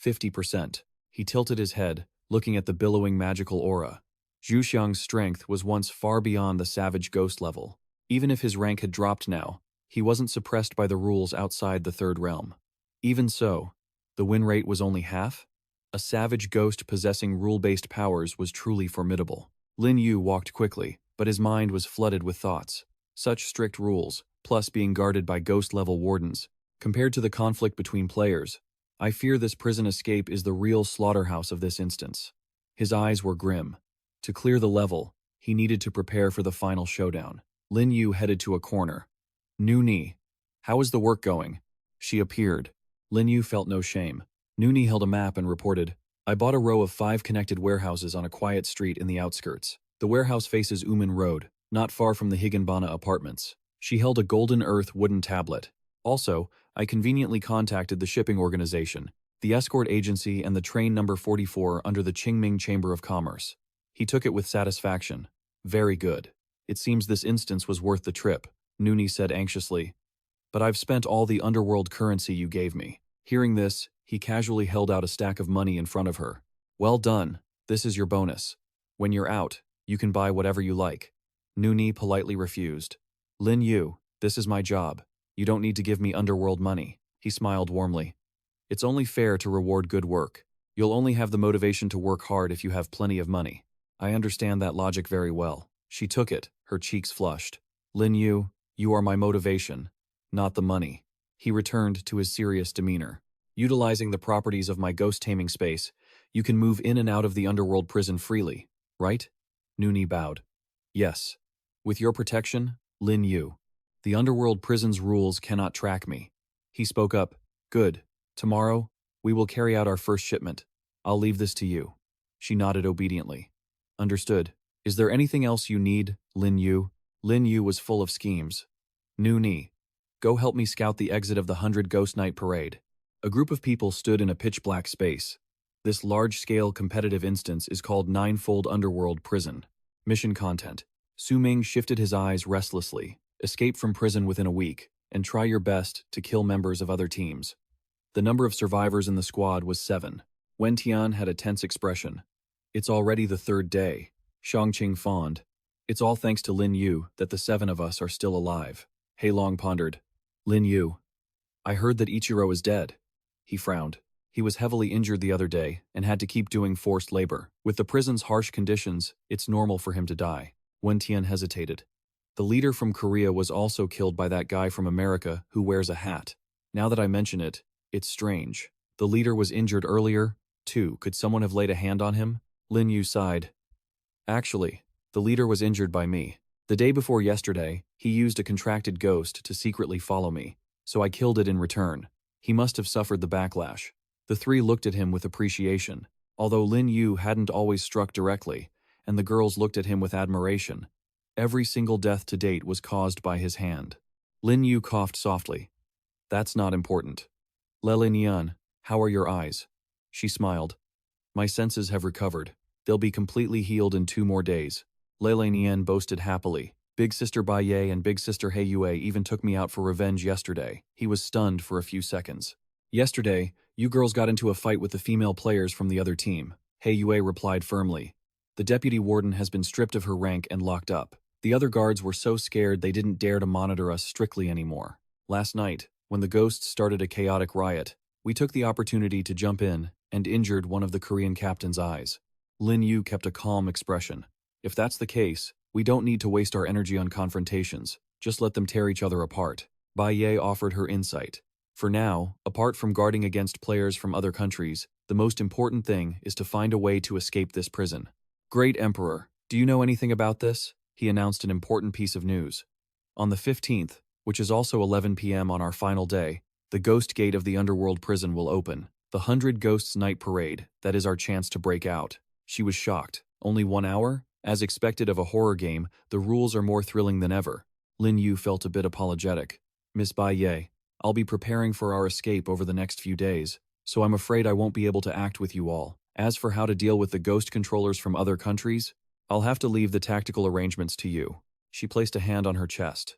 S1: 50%. He tilted his head, looking at the billowing magical aura. Zhu Xiang's strength was once far beyond the savage ghost level. Even if his rank had dropped now, he wasn't suppressed by the rules outside the third realm. Even so, the win rate was only half? A savage ghost possessing rule-based powers was truly formidable. Lin Yu walked quickly, but his mind was flooded with thoughts. Such strict rules, plus being guarded by ghost-level wardens, compared to the conflict between players, I fear this prison escape is the real slaughterhouse of this instance. His eyes were grim. To clear the level, he needed to prepare for the final showdown. Lin Yu headed to a corner. Nuni, how is the work going? She appeared. Lin Yu felt no shame. Nuni held a map and reported, I bought a row of 5 connected warehouses on a quiet street in the outskirts. The warehouse faces Uman Road, not far from the Higginbana apartments. She held a golden earth wooden tablet. Also, I conveniently contacted the shipping organization, the escort agency and the train number 44 under the Qingming Chamber of Commerce. He took it with satisfaction. Very good. It seems this instance was worth the trip, Nuni said anxiously. But I've spent all the underworld currency you gave me. Hearing this, he casually held out a stack of money in front of her. Well done. This is your bonus. When you're out, you can buy whatever you like. Nuni politely refused. Lin Yu, this is my job. You don't need to give me underworld money. He smiled warmly. It's only fair to reward good work. You'll only have the motivation to work hard if you have plenty of money. I understand that logic very well. She took it, her cheeks flushed. Lin Yu, you are my motivation, not the money. He returned to his serious demeanor. Utilizing the properties of my ghost-taming space, you can move in and out of the underworld prison freely, right? Nuni bowed. Yes. With your protection, Lin Yu. The underworld prison's rules cannot track me. He spoke up. Good. Tomorrow, we will carry out our first shipment. I'll leave this to you. She nodded obediently. Understood. Is there anything else you need, Lin Yu? Lin Yu was full of schemes. Ni. Go help me scout the exit of the 100 Ghost Night Parade. A group of people stood in a pitch-black space. This large-scale competitive instance is called Ninefold Underworld Prison. Mission content. Su Ming shifted his eyes restlessly. Escape from prison within a week, and try your best to kill members of other teams. The number of survivors in the squad was 7. Wen Tian had a tense expression. It's already the 3rd day. Shangqing fawned. It's all thanks to Lin Yu that the 7 of us are still alive. He Long pondered. Lin Yu. I heard that Ichiro is dead. He frowned. He was heavily injured the other day and had to keep doing forced labor. With the prison's harsh conditions, it's normal for him to die. Wen Tian hesitated. The leader from Korea was also killed by that guy from America who wears a hat. Now that I mention it, it's strange. The leader was injured earlier, too. Could someone have laid a hand on him? Lin Yu sighed. Actually, the leader was injured by me. The day before yesterday, he used a contracted ghost to secretly follow me, so I killed it in return. He must have suffered the backlash. The 3 looked at him with appreciation, although Lin Yu hadn't always struck directly, and the girls looked at him with admiration. Every single death to date was caused by his hand. Lin Yu coughed softly. That's not important. Lele Nian, how are your eyes? She smiled. My senses have recovered. They'll be completely healed in 2 more days. Lele Nian boasted happily. Big Sister Bai Ye and Big Sister He Yue even took me out for revenge yesterday. He was stunned for a few seconds. Yesterday, you girls got into a fight with the female players from the other team. He Yue replied firmly. The deputy warden has been stripped of her rank and locked up. The other guards were so scared they didn't dare to monitor us strictly anymore. Last night, when the ghosts started a chaotic riot, we took the opportunity to jump in and injured one of the Korean captain's eyes. Lin Yu kept a calm expression. If that's the case, we don't need to waste our energy on confrontations. Just let them tear each other apart. Bai Ye offered her insight. For now, apart from guarding against players from other countries, the most important thing is to find a way to escape this prison. Great Emperor, do you know anything about this? He announced an important piece of news. On the 15th, which is also 11 p.m. on our final day, the Ghost Gate of the Underworld Prison will open. The 100 Ghosts Night Parade, that is our chance to break out. She was shocked. Only 1 hour? As expected of a horror game, the rules are more thrilling than ever. Lin Yu felt a bit apologetic. Miss Bai Ye, I'll be preparing for our escape over the next few days, so I'm afraid I won't be able to act with you all. As for how to deal with the ghost controllers from other countries, I'll have to leave the tactical arrangements to you. She placed a hand on her chest.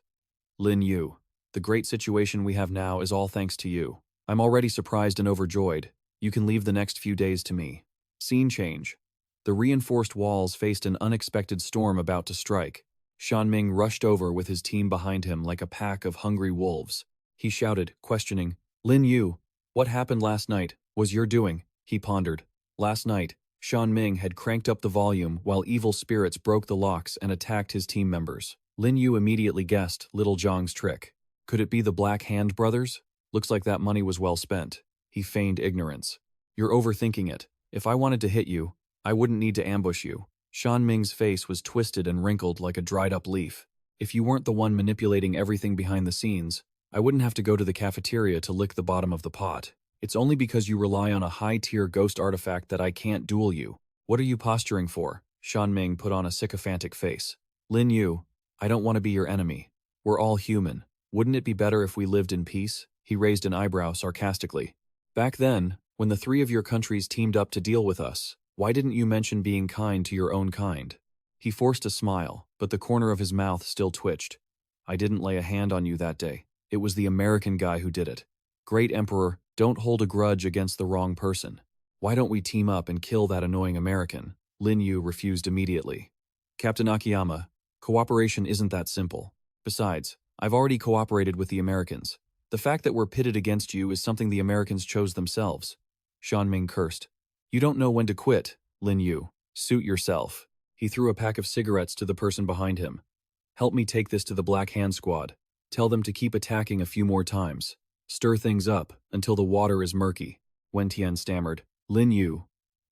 S1: Lin Yu, the great situation we have now is all thanks to you. I'm already surprised and overjoyed. You can leave the next few days to me. Scene change. The reinforced walls faced an unexpected storm about to strike. Shanming rushed over with his team behind him like a pack of hungry wolves. He shouted, questioning, Lin Yu, what happened last night? Was your doing? He pondered. Last night, Shanming had cranked up the volume while evil spirits broke the locks and attacked his team members. Lin Yu immediately guessed Little Zhang's trick. Could it be the Black Hand brothers? Looks like that money was well spent. He feigned ignorance. You're overthinking it. If I wanted to hit you, I wouldn't need to ambush you. Shanming's face was twisted and wrinkled like a dried-up leaf. If you weren't the one manipulating everything behind the scenes, I wouldn't have to go to the cafeteria to lick the bottom of the pot. It's only because you rely on a high-tier ghost artifact that I can't duel you. What are you posturing for? Shanming put on a sycophantic face. Lin Yu, I don't want to be your enemy. We're all human. Wouldn't it be better if we lived in peace? He raised an eyebrow sarcastically. Back then, when the 3 of your countries teamed up to deal with us, why didn't you mention being kind to your own kind? He forced a smile, but the corner of his mouth still twitched. I didn't lay a hand on you that day. It was the American guy who did it. Great Emperor, don't hold a grudge against the wrong person. Why don't we team up and kill that annoying American? Lin Yu refused immediately. Captain Akiyama, cooperation isn't that simple. Besides, I've already cooperated with the Americans. The fact that we're pitted against you is something the Americans chose themselves. Shanming cursed. You don't know when to quit, Lin Yu. Suit yourself. He threw a pack of cigarettes to the person behind him. Help me take this to the Black Hand Squad. Tell them to keep attacking a few more times. Stir things up until the water is murky. Wen Tian stammered. Lin Yu,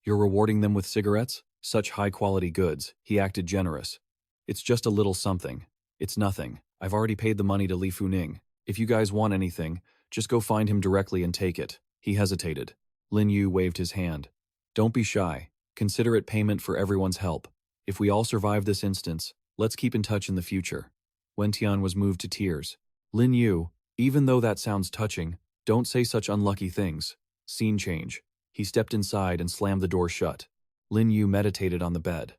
S1: you're rewarding them with cigarettes? Such high-quality goods. He acted generous. It's just a little something. It's nothing. I've already paid the money to Li Funing. If you guys want anything, just go find him directly and take it. He hesitated. Lin Yu waved his hand. Don't be shy. Consider it payment for everyone's help. If we all survive this instance, let's keep in touch in the future. Wen Tian was moved to tears. Lin Yu, even though that sounds touching, don't say such unlucky things. Scene change. He stepped inside and slammed the door shut. Lin Yu meditated on the bed.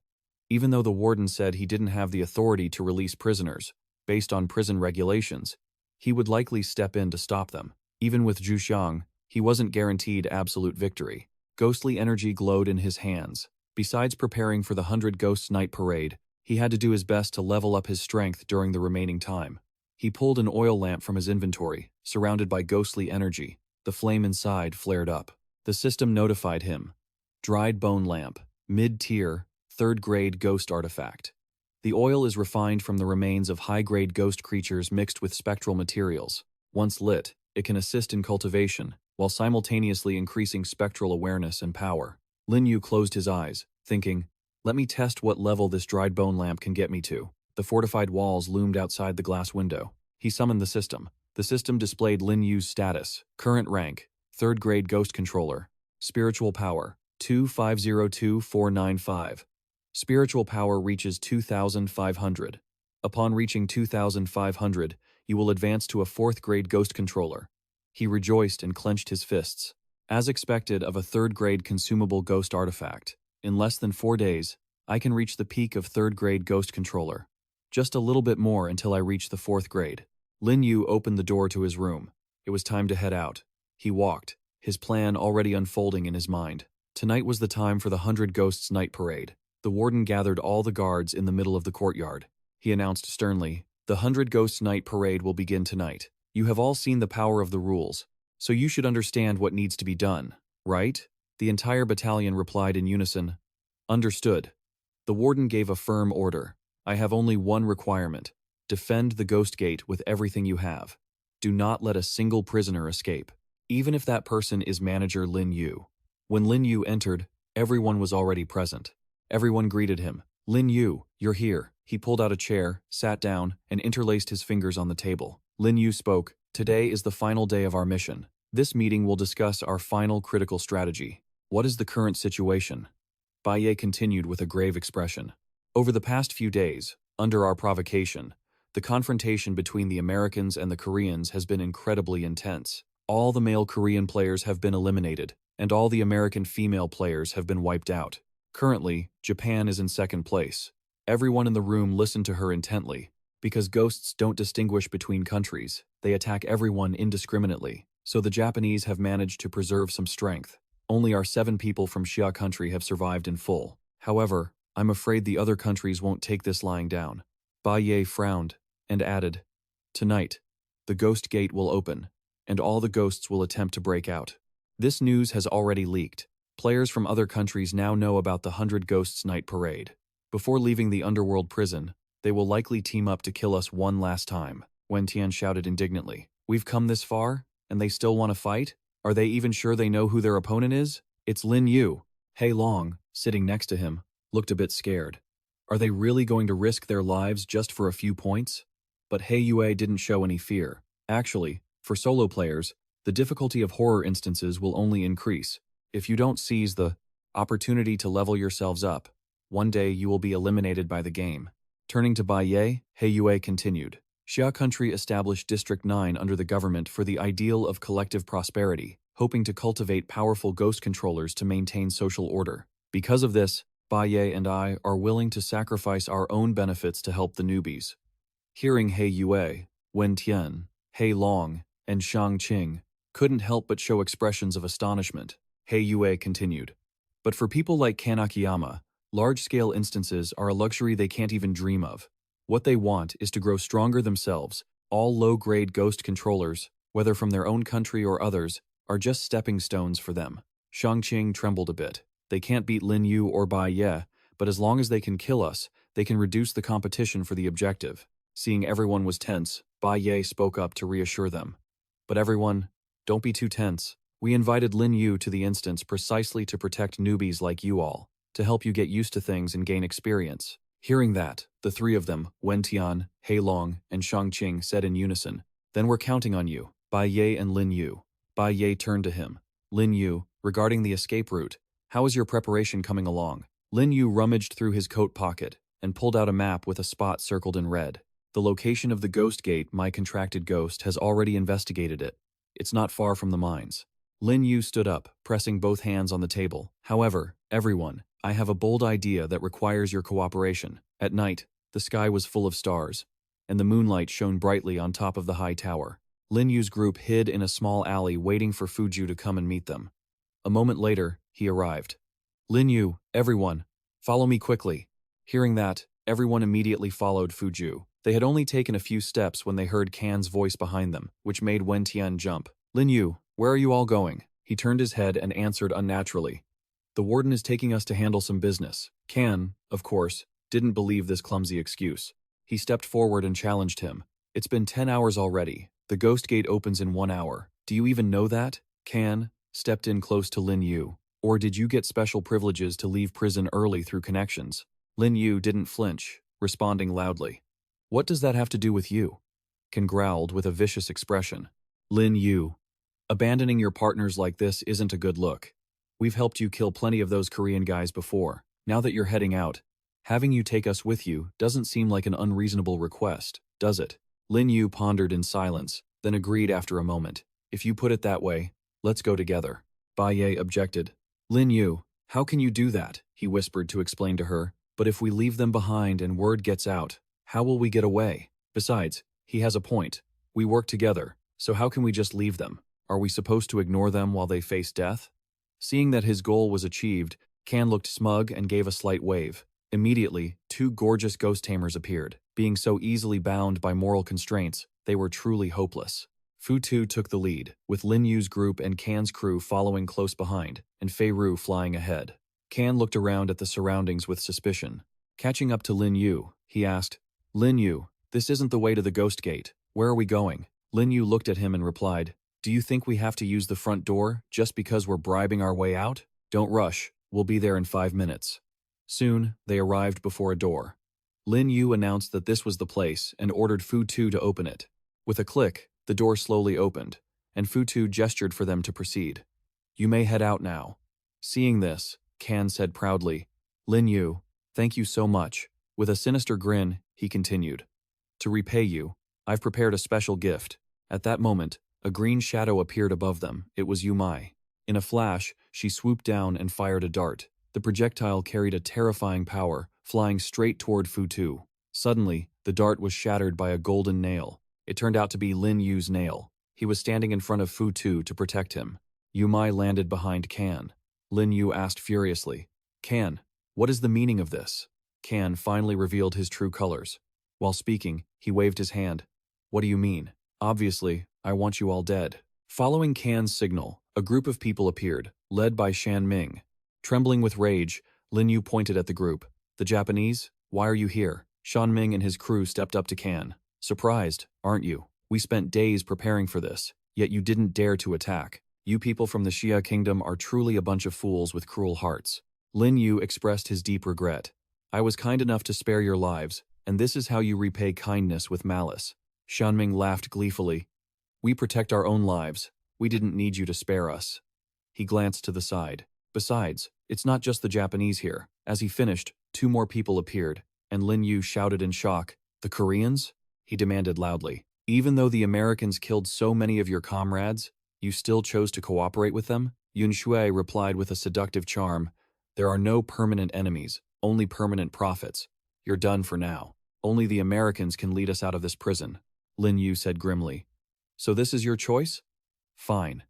S1: Even though the warden said he didn't have the authority to release prisoners, based on prison regulations, he would likely step in to stop them. Even with Zhu Xiang, he wasn't guaranteed absolute victory. Ghostly energy glowed in his hands. Besides preparing for the 100 Ghosts Night Parade, he had to do his best to level up his strength during the remaining time. He pulled an oil lamp from his inventory, surrounded by ghostly energy. The flame inside flared up. The system notified him. Dried bone lamp, mid-tier, 3rd grade ghost artifact. The oil is refined from the remains of high-grade ghost creatures mixed with spectral materials. Once lit, it can assist in cultivation, while simultaneously increasing spectral awareness and power. Lin Yu closed his eyes, thinking, let me test what level this dried bone lamp can get me to. The fortified walls loomed outside the glass window. He summoned the system. The system displayed Lin Yu's status. Current rank, 3rd grade ghost controller. Spiritual power, 2502495. Spiritual power reaches 2,500. Upon reaching 2,500, you will advance to a 4th grade ghost controller. He rejoiced and clenched his fists. As expected of a 3rd grade consumable ghost artifact, in less than 4 days, I can reach the peak of 3rd grade ghost controller. Just a little bit more until I reach the 4th grade. Lin Yu opened the door to his room. It was time to head out. He walked, his plan already unfolding in his mind. Tonight was the time for the 100 Ghosts Night Parade. The warden gathered all the guards in the middle of the courtyard. He announced sternly, the 100 Ghosts Night Parade will begin tonight. You have all seen the power of the rules, so you should understand what needs to be done, right? The entire battalion replied in unison, understood. The warden gave a firm order. I have only one requirement. Defend the Ghost Gate with everything you have. Do not let a single prisoner escape, even if that person is manager Lin Yu. When Lin Yu entered, everyone was already present. Everyone greeted him. Lin Yu, you're here. He pulled out a chair, sat down, and interlaced his fingers on the table. Lin Yu spoke, today is the final day of our mission. This meeting will discuss our final critical strategy. What is the current situation? Baye continued with a grave expression. Over the past few days, under our provocation, the confrontation between the Americans and the Koreans has been incredibly intense. All the male Korean players have been eliminated, and all the American female players have been wiped out. Currently, Japan is in 2nd place. Everyone in the room listened to her intently. Because ghosts don't distinguish between countries, they attack everyone indiscriminately. So the Japanese have managed to preserve some strength. Only our 7 people from Xia country have survived in full. However, I'm afraid the other countries won't take this lying down. Baye frowned and added, tonight, the Ghost Gate will open, and all the ghosts will attempt to break out. This news has already leaked. Players from other countries now know about the 100 Ghosts Night Parade. Before leaving the Underworld prison, they will likely team up to kill us one last time. Wen Tian shouted indignantly. We've come this far, and they still want to fight? Are they even sure they know who their opponent is? It's Lin Yu. Hei Long, sitting next to him, looked a bit scared. Are they really going to risk their lives just for a few points? But Hei Yue didn't show any fear. Actually, for solo players, the difficulty of horror instances will only increase. If you don't seize the opportunity to level yourselves up, one day you will be eliminated by the game. Turning to Baye, Hei Yue continued. Xia country established District 9 under the government for the ideal of collective prosperity, hoping to cultivate powerful ghost controllers to maintain social order. Because of this, Baye and I are willing to sacrifice our own benefits to help the newbies. Hearing Hei Yue, Wen Tian, Hei Long, and Shang Qing couldn't help but show expressions of astonishment. Hei Yue continued. But for people like Kanakiyama, large-scale instances are a luxury they can't even dream of. What they want is to grow stronger themselves. All low-grade ghost controllers, whether from their own country or others, are just stepping stones for them. Shang Qing trembled a bit. They can't beat Lin Yu or Bai Ye, but as long as they can kill us, they can reduce the competition for the objective. Seeing everyone was tense, Bai Ye spoke up to reassure them. But everyone, don't be too tense. We invited Lin Yu to the instance precisely to protect newbies like you all, to help you get used to things and gain experience. Hearing that, the three of them, Wen Tian, Hei Long, and Shang Qing said in unison, then we're counting on you, Bai Ye and Lin Yu. Bai Ye turned to him. Lin Yu, regarding the escape route, how is your preparation coming along? Lin Yu rummaged through his coat pocket and pulled out a map with a spot circled in red. The location of the ghost gate my contracted ghost has already investigated it. It's not far from the mines. Lin Yu stood up, pressing both hands on the table. However, everyone, I have a bold idea that requires your cooperation. At night, the sky was full of stars, and the moonlight shone brightly on top of the high tower. Lin Yu's group hid in a small alley waiting for Fuju to come and meet them. A moment later, he arrived. Lin Yu, everyone, follow me quickly. Hearing that, everyone immediately followed Fuju. They had only taken a few steps when they heard Can's voice behind them, which made Wen Tian jump. Lin Yu, where are you all going? He turned his head and answered unnaturally. The warden is taking us to handle some business. Can, of course, didn't believe this clumsy excuse. He stepped forward and challenged him. It's been 10 hours already. The ghost gate opens in 1 hour. Do you even know that? Can stepped in close to Lin Yu. Or did you get special privileges to leave prison early through connections? Lin Yu didn't flinch, responding loudly. What does that have to do with you? Can growled with a vicious expression. Lin Yu, abandoning your partners like this isn't a good look. We've helped you kill plenty of those Korean guys before. Now that you're heading out, having you take us with you doesn't seem like an unreasonable request, does it? Lin Yu pondered in silence, then agreed after a moment. If you put it that way, let's go together. Bai Ye objected. Lin Yu, how can you do that? He whispered to explain to her. But if we leave them behind and word gets out, how will we get away? Besides, he has a point. We work together, so how can we just leave them? Are we supposed to ignore them while they face death? Seeing that his goal was achieved, Can looked smug and gave a slight wave. Immediately, two gorgeous ghost tamers appeared. Being so easily bound by moral constraints, they were truly hopeless. Futu took the lead, with Lin Yu's group and Can's crew following close behind, and Fei Ru flying ahead. Can looked around at the surroundings with suspicion. Catching up to Lin Yu, he asked, Lin Yu, this isn't the way to the ghost gate. Where are we going? Lin Yu looked at him and replied, do you think we have to use the front door just because we're bribing our way out? Don't rush, we'll be there in 5 minutes. Soon, they arrived before a door. Lin Yu announced that this was the place and ordered Futu to open it. With a click, the door slowly opened, and Futu gestured for them to proceed. You may head out now. Seeing this, Can said proudly, Lin Yu, thank you so much. With a sinister grin, he continued. To repay you, I've prepared a special gift. At that moment, a green shadow appeared above them. It was Yu Mai. In a flash, she swooped down and fired a dart. The projectile carried a terrifying power, flying straight toward Futu. Suddenly, the dart was shattered by a golden nail. It turned out to be Lin Yu's nail. He was standing in front of Futu to protect him. Yu Mai landed behind Can. Lin Yu asked furiously, Can, what is the meaning of this? Can finally revealed his true colors. While speaking, he waved his hand. What do you mean? Obviously, I want you all dead. Following Can's signal, a group of people appeared, led by Shan Ming. Trembling with rage, Lin Yu pointed at the group. The Japanese? Why are you here? Shan Ming and his crew stepped up to Can. Surprised, aren't you? We spent days preparing for this, yet you didn't dare to attack. You people from the Xia kingdom are truly a bunch of fools with cruel hearts. Lin Yu expressed his deep regret. I was kind enough to spare your lives, and this is how you repay kindness with malice. Shanming laughed gleefully. We protect our own lives. We didn't need you to spare us. He glanced to the side. Besides, it's not just the Japanese here. As he finished, 2 more people appeared, and Lin Yu shouted in shock. The Koreans? He demanded loudly. Even though the Americans killed so many of your comrades, you still chose to cooperate with them? Yun Shui replied with a seductive charm. There are no permanent enemies, only permanent prophets. You're done for now. Only the Americans can lead us out of this prison. Lin Yu said grimly. So this is your choice? Fine.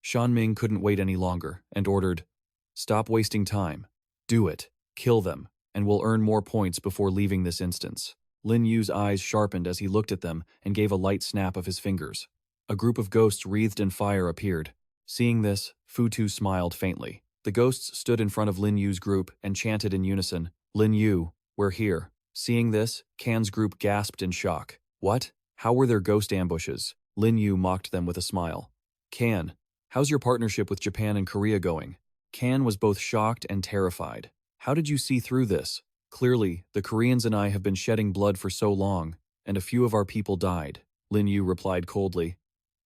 S1: Shan Ming couldn't wait any longer and ordered, stop wasting time. Do it. Kill them, and we'll earn more points before leaving this instance. Lin Yu's eyes sharpened as he looked at them and gave a light snap of his fingers. A group of ghosts wreathed in fire appeared. Seeing this, Futu smiled faintly. The ghosts stood in front of Lin Yu's group and chanted in unison, Lin Yu, we're here. Seeing this, Kan's group gasped in shock. What? How were there ghost ambushes? Lin Yu mocked them with a smile. Kan, how's your partnership with Japan and Korea going? Kan was both shocked and terrified. How did you see through this? Clearly, the Koreans and I have been shedding blood for so long, and a few of our people died. Lin Yu replied coldly.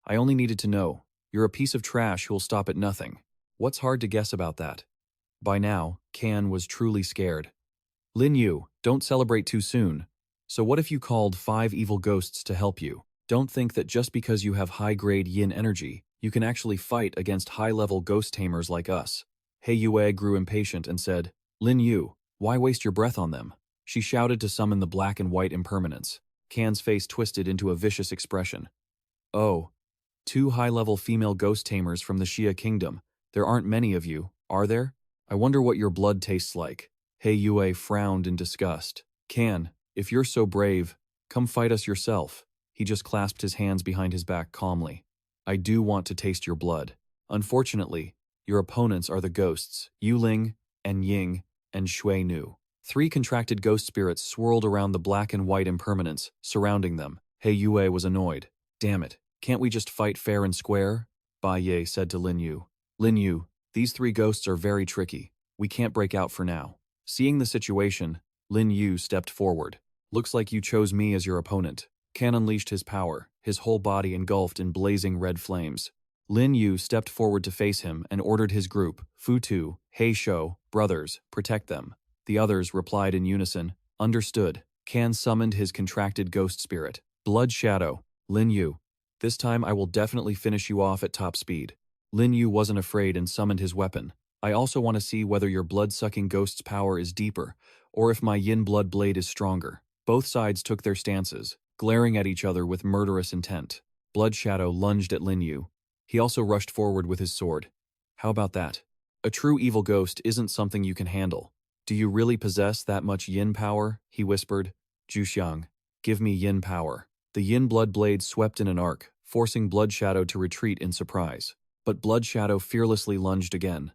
S1: I only needed to know. You're a piece of trash who'll stop at nothing. What's hard to guess about that? By now, Kan was truly scared. Lin Yu, don't celebrate too soon. So what if you called 5 evil ghosts to help you? Don't think that just because you have high-grade yin energy, you can actually fight against high-level ghost tamers like us. He Yue grew impatient and said, Lin Yu, why waste your breath on them? She shouted to summon the black and white impermanence. Kan's face twisted into a vicious expression. Oh, 2 high-level female ghost tamers from the Xia kingdom. There aren't many of you, are there? I wonder what your blood tastes like. He Yue frowned in disgust. Kan, if you're so brave, come fight us yourself. He just clasped his hands behind his back calmly. I do want to taste your blood. Unfortunately, your opponents are the ghosts, Yuling, and Ying, and Shui Nu. 3 contracted ghost spirits swirled around the black and white impermanence, surrounding them. He Yue was annoyed. Damn it, can't we just fight fair and square? Bai Ye said to Lin Yu. Lin Yu, these 3 ghosts are very tricky. We can't break out for now. Seeing the situation, Lin Yu stepped forward. Looks like you chose me as your opponent. Kan unleashed his power, his whole body engulfed in blazing red flames. Lin Yu stepped forward to face him and ordered his group, Fu Tu, He Shou, brothers, protect them. The others replied in unison, understood. Kan summoned his contracted ghost spirit. Blood Shadow, Lin Yu. This time I will definitely finish you off at top speed. Lin Yu wasn't afraid and summoned his weapon. I also want to see whether your blood-sucking ghost's power is deeper, or if my yin blood blade is stronger. Both sides took their stances, glaring at each other with murderous intent. Blood Shadow lunged at Lin Yu. He also rushed forward with his sword. How about that? A true evil ghost isn't something you can handle. Do you really possess that much yin power? He whispered. Zhuxiang, give me yin power. The yin blood blade swept in an arc, forcing Blood Shadow to retreat in surprise. But Blood Shadow fearlessly lunged again.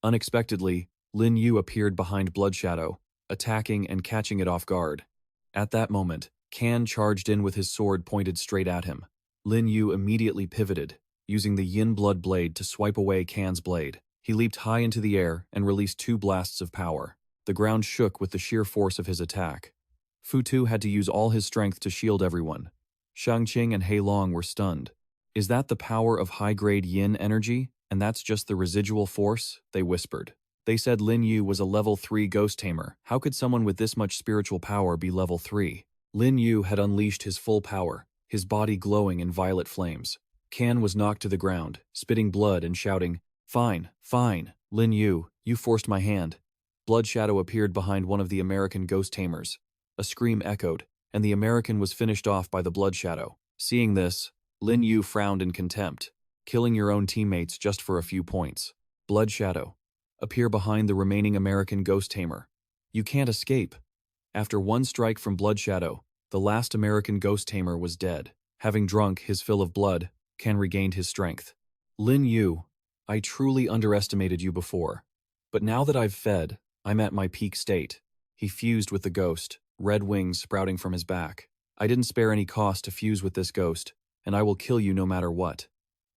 S1: Unexpectedly, Lin Yu appeared behind Blood Shadow, attacking and catching it off guard. At that moment, Kan charged in with his sword pointed straight at him. Lin Yu immediately pivoted, using the yin blood blade to swipe away Kan's blade. He leaped high into the air and released 2 blasts of power. The ground shook with the sheer force of his attack. Fu Tu had to use all his strength to shield everyone. Shangqing and He Long were stunned. Is that the power of high-grade yin energy, and that's just the residual force? They whispered. They said Lin Yu was a level 3 ghost tamer. How could someone with this much spiritual power be level 3? Lin Yu had unleashed his full power, his body glowing in violet flames. Kan was knocked to the ground, spitting blood and shouting, Fine, fine, Lin Yu, you forced my hand. Blood Shadow appeared behind one of the American ghost tamers. A scream echoed, and the American was finished off by the Blood Shadow. Seeing this, Lin Yu frowned in contempt. Killing your own teammates just for a few points. Blood Shadow, appear behind the remaining American ghost tamer. You can't escape. After one strike from Blood Shadow, the last American ghost tamer was dead. Having drunk his fill of blood, Kan regained his strength. Lin Yu, I truly underestimated you before. But now that I've fed, I'm at my peak state. He fused with the ghost, red wings sprouting from his back. I didn't spare any cost to fuse with this ghost, and I will kill you no matter what.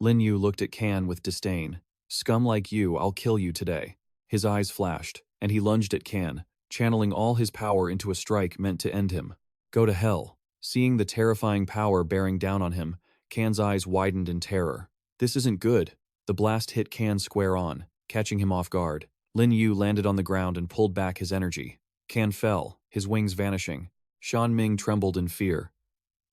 S1: Lin Yu looked at Kan with disdain. Scum like you, I'll kill you today. His eyes flashed, and he lunged at Kan, channeling all his power into a strike meant to end him. Go to hell. Seeing the terrifying power bearing down on him, Kan's eyes widened in terror. This isn't good. The blast hit Kan square on, catching him off guard. Lin Yu landed on the ground and pulled back his energy. Kan fell, his wings vanishing. Shan Ming trembled in fear.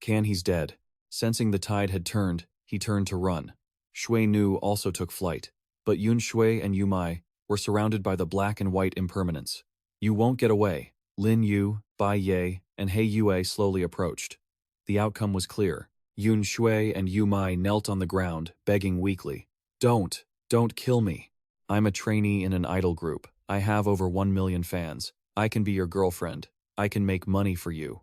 S1: Kan, he's dead. Sensing the tide had turned, he turned to run. Shui Nu also took flight, but Yun Shui and Yu Mai were surrounded by the black and white impermanence. You won't get away. Lin Yu, Bai Ye, and He Yue slowly approached. The outcome was clear. Yun Shui and Yu Mai knelt on the ground, begging weakly. Don't kill me. I'm a trainee in an idol group. I have over 1 million fans. I can be your girlfriend. I can make money for you.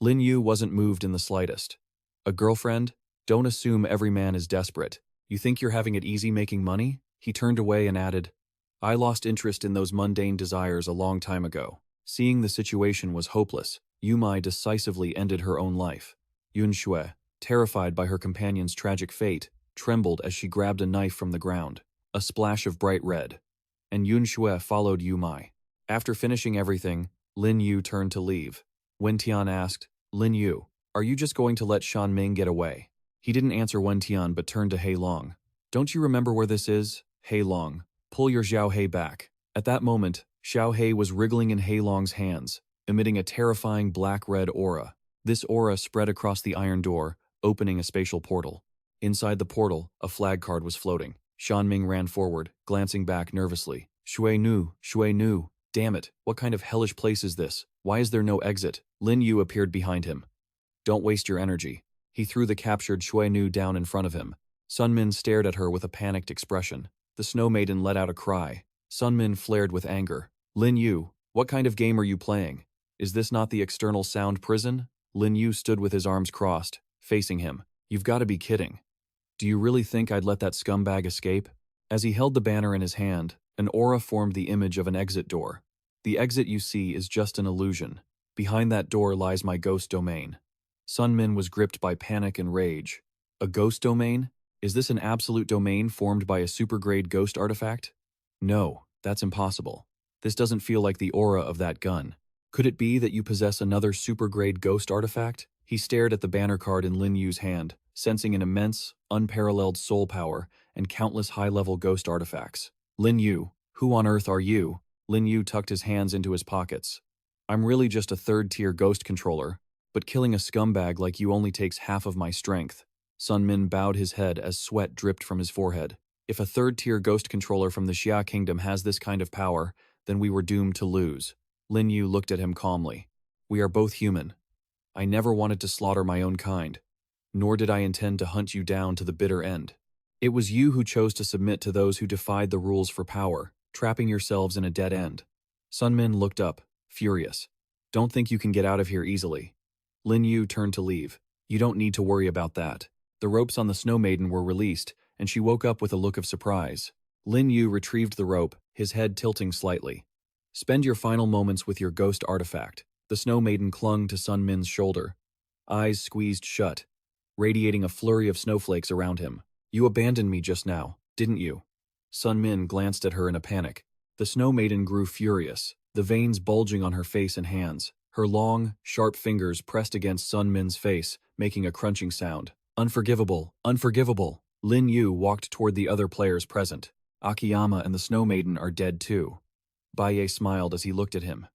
S1: Lin Yu wasn't moved in the slightest. A girlfriend? Don't assume every man is desperate. You think you're having it easy making money? He turned away and added, I lost interest in those mundane desires a long time ago. Seeing the situation was hopeless, Yumai decisively ended her own life. Yunshui, terrified by her companion's tragic fate, trembled as she grabbed a knife from the ground. A splash of bright red. And Yunshui followed Yumai. After finishing everything, Lin Yu turned to leave. Wen Tian asked, "Lin Yu, are you just going to let Shan Ming get away?" He didn't answer Wen Tian but turned to Hei Long. "Don't you remember where this is? Hei Long, pull your Xiao Hei back." At that moment, Xiao Hei was wriggling in Hei Long's hands, emitting a terrifying black-red aura. This aura spread across the iron door, opening a spatial portal. Inside the portal, a flag card was floating. Shan Ming ran forward, glancing back nervously. Shui Nu, Shui Nu. Damn it, what kind of hellish place is this? Why is there no exit? Lin Yu appeared behind him. Don't waste your energy. He threw the captured Shui Nu down in front of him. Sun Min stared at her with a panicked expression. The Snow Maiden let out a cry. Sun Min flared with anger. Lin Yu, what kind of game are you playing? Is this not the external sound prison? Lin Yu stood with his arms crossed, facing him. You've got to be kidding. Do you really think I'd let that scumbag escape? As he held the banner in his hand, an aura formed the image of an exit door. The exit you see is just an illusion. Behind that door lies my ghost domain. Sun Min was gripped by panic and rage. A ghost domain? Is this an absolute domain formed by a super-grade ghost artifact? No, that's impossible. This doesn't feel like the aura of that gun. Could it be that you possess another super-grade ghost artifact? He stared at the banner card in Lin Yu's hand, sensing an immense, unparalleled soul power and countless high-level ghost artifacts. Lin Yu, who on earth are you? Lin Yu tucked his hands into his pockets. I'm really just a third-tier ghost controller, but killing a scumbag like you only takes half of my strength. Sun Min bowed his head as sweat dripped from his forehead. If a third-tier ghost controller from the Xia Kingdom has this kind of power, then we were doomed to lose. Lin Yu looked at him calmly. We are both human. I never wanted to slaughter my own kind, nor did I intend to hunt you down to the bitter end. It was you who chose to submit to those who defied the rules for power, trapping yourselves in a dead end. Sun Min looked up, furious. Don't think you can get out of here easily. Lin Yu turned to leave. You don't need to worry about that. The ropes on the Snow Maiden were released, and she woke up with a look of surprise. Lin Yu retrieved the rope, his head tilting slightly. Spend your final moments with your ghost artifact. The Snow Maiden clung to Sun Min's shoulder, eyes squeezed shut, radiating a flurry of snowflakes around him. You abandoned me just now, didn't you? Sun Min glanced at her in a panic. The Snow Maiden grew furious, the veins bulging on her face and hands. Her long, sharp fingers pressed against Sun Min's face, making a crunching sound. Unforgivable, unforgivable. Lin Yu walked toward the other players present. Akiyama and the Snow Maiden are dead too. Baiye smiled as he looked at him.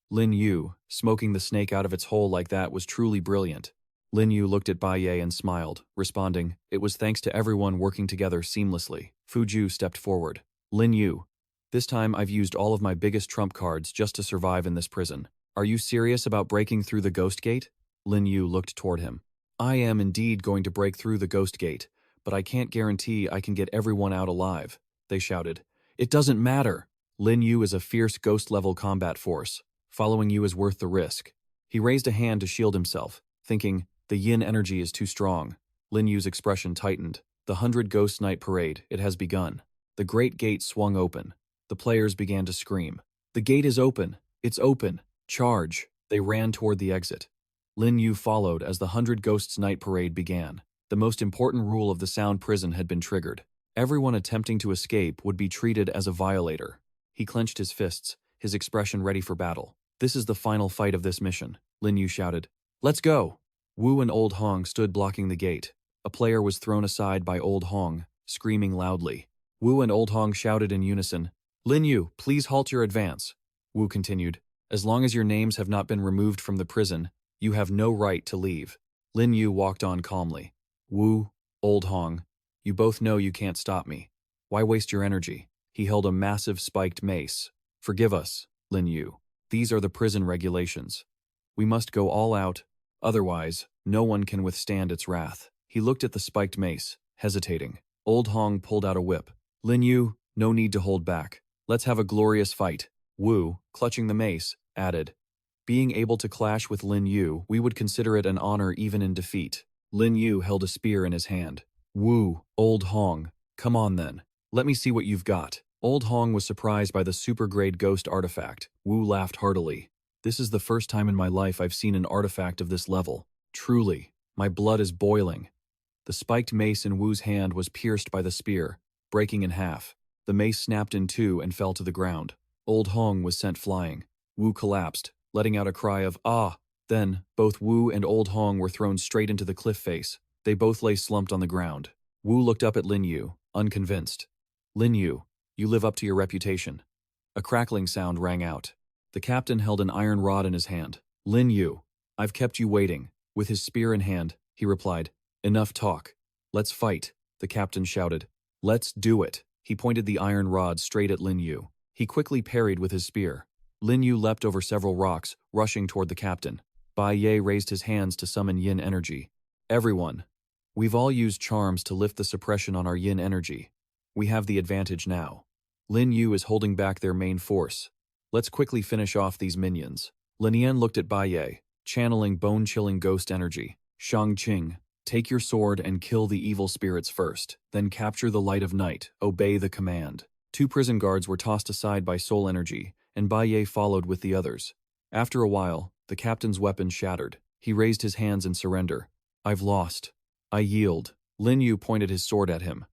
S1: Lin Yu, smoking the snake out of its hole like that was truly brilliant. Lin Yu looked at Baiye and smiled, responding, it was thanks to everyone working together seamlessly. Fuju stepped forward. Lin Yu, this time I've used all of my biggest trump cards just to survive in this prison. Are you serious about breaking through the Ghost Gate? Lin Yu looked toward him. I am indeed going to break through the Ghost Gate, but I can't guarantee I can get everyone out alive, they shouted. It doesn't matter. Lin Yu is a fierce ghost-level combat force. Following you is worth the risk. He raised a hand to shield himself, thinking, the yin energy is too strong. Lin Yu's expression tightened. The 100 Ghost Night Parade, it has begun. The great gate swung open. The players began to scream. The gate is open. It's open. Charge. They ran toward the exit. Lin Yu followed as the 100 Ghosts Night Parade began. The most important rule of the Sound Prison had been triggered. Everyone attempting to escape would be treated as a violator. He clenched his fists, his expression ready for battle. This is the final fight of this mission, Lin Yu shouted. Let's go! Wu and Old Hong stood blocking the gate. A player was thrown aside by Old Hong, screaming loudly. Wu and Old Hong shouted in unison, Lin Yu, please halt your advance. Wu continued, as long as your names have not been removed from the prison, you have no right to leave. Lin Yu walked on calmly. Wu, Old Hong, you both know you can't stop me. Why waste your energy? He held a massive spiked mace. Forgive us, Lin Yu. These are the prison regulations. We must go all out, otherwise, no one can withstand its wrath. He looked at the spiked mace, hesitating. Old Hong pulled out a whip. Lin Yu, no need to hold back. Let's have a glorious fight. Wu, clutching the mace, added. Being able to clash with Lin Yu, we would consider it an honor even in defeat. Lin Yu held a spear in his hand. Wu, Old Hong, come on then. Let me see what you've got. Old Hong was surprised by the super-grade ghost artifact. Wu laughed heartily. This is the first time in my life I've seen an artifact of this level. Truly, my blood is boiling. The spiked mace in Wu's hand was pierced by the spear, breaking in half. The mace snapped in two and fell to the ground. Old Hong was sent flying. Wu collapsed, letting out a cry of "ah." Then, both Wu and Old Hong were thrown straight into the cliff face. They both lay slumped on the ground. Wu looked up at Lin Yu, unconvinced. "Lin Yu, you live up to your reputation." A crackling sound rang out. The captain held an iron rod in his hand. "Lin Yu, I've kept you waiting." With his spear in hand, he replied, "Enough talk. Let's fight," the captain shouted. "Let's do it." He pointed the iron rod straight at Lin Yu. He quickly parried with his spear. Lin Yu leapt over several rocks, rushing toward the captain. Bai Ye raised his hands to summon yin energy. "Everyone, we've all used charms to lift the suppression on our yin energy. We have the advantage now. Lin Yu is holding back their main force. Let's quickly finish off these minions." Lin Yan looked at Bai Ye, channeling bone-chilling ghost energy. "Shang Qing, take your sword and kill the evil spirits first, then capture the light of night, obey the command." Two prison guards were tossed aside by soul energy, and Bai Ye followed with the others. After a while, the captain's weapon shattered. He raised his hands in surrender. "I've lost. I yield." Lin Yu pointed his sword at him.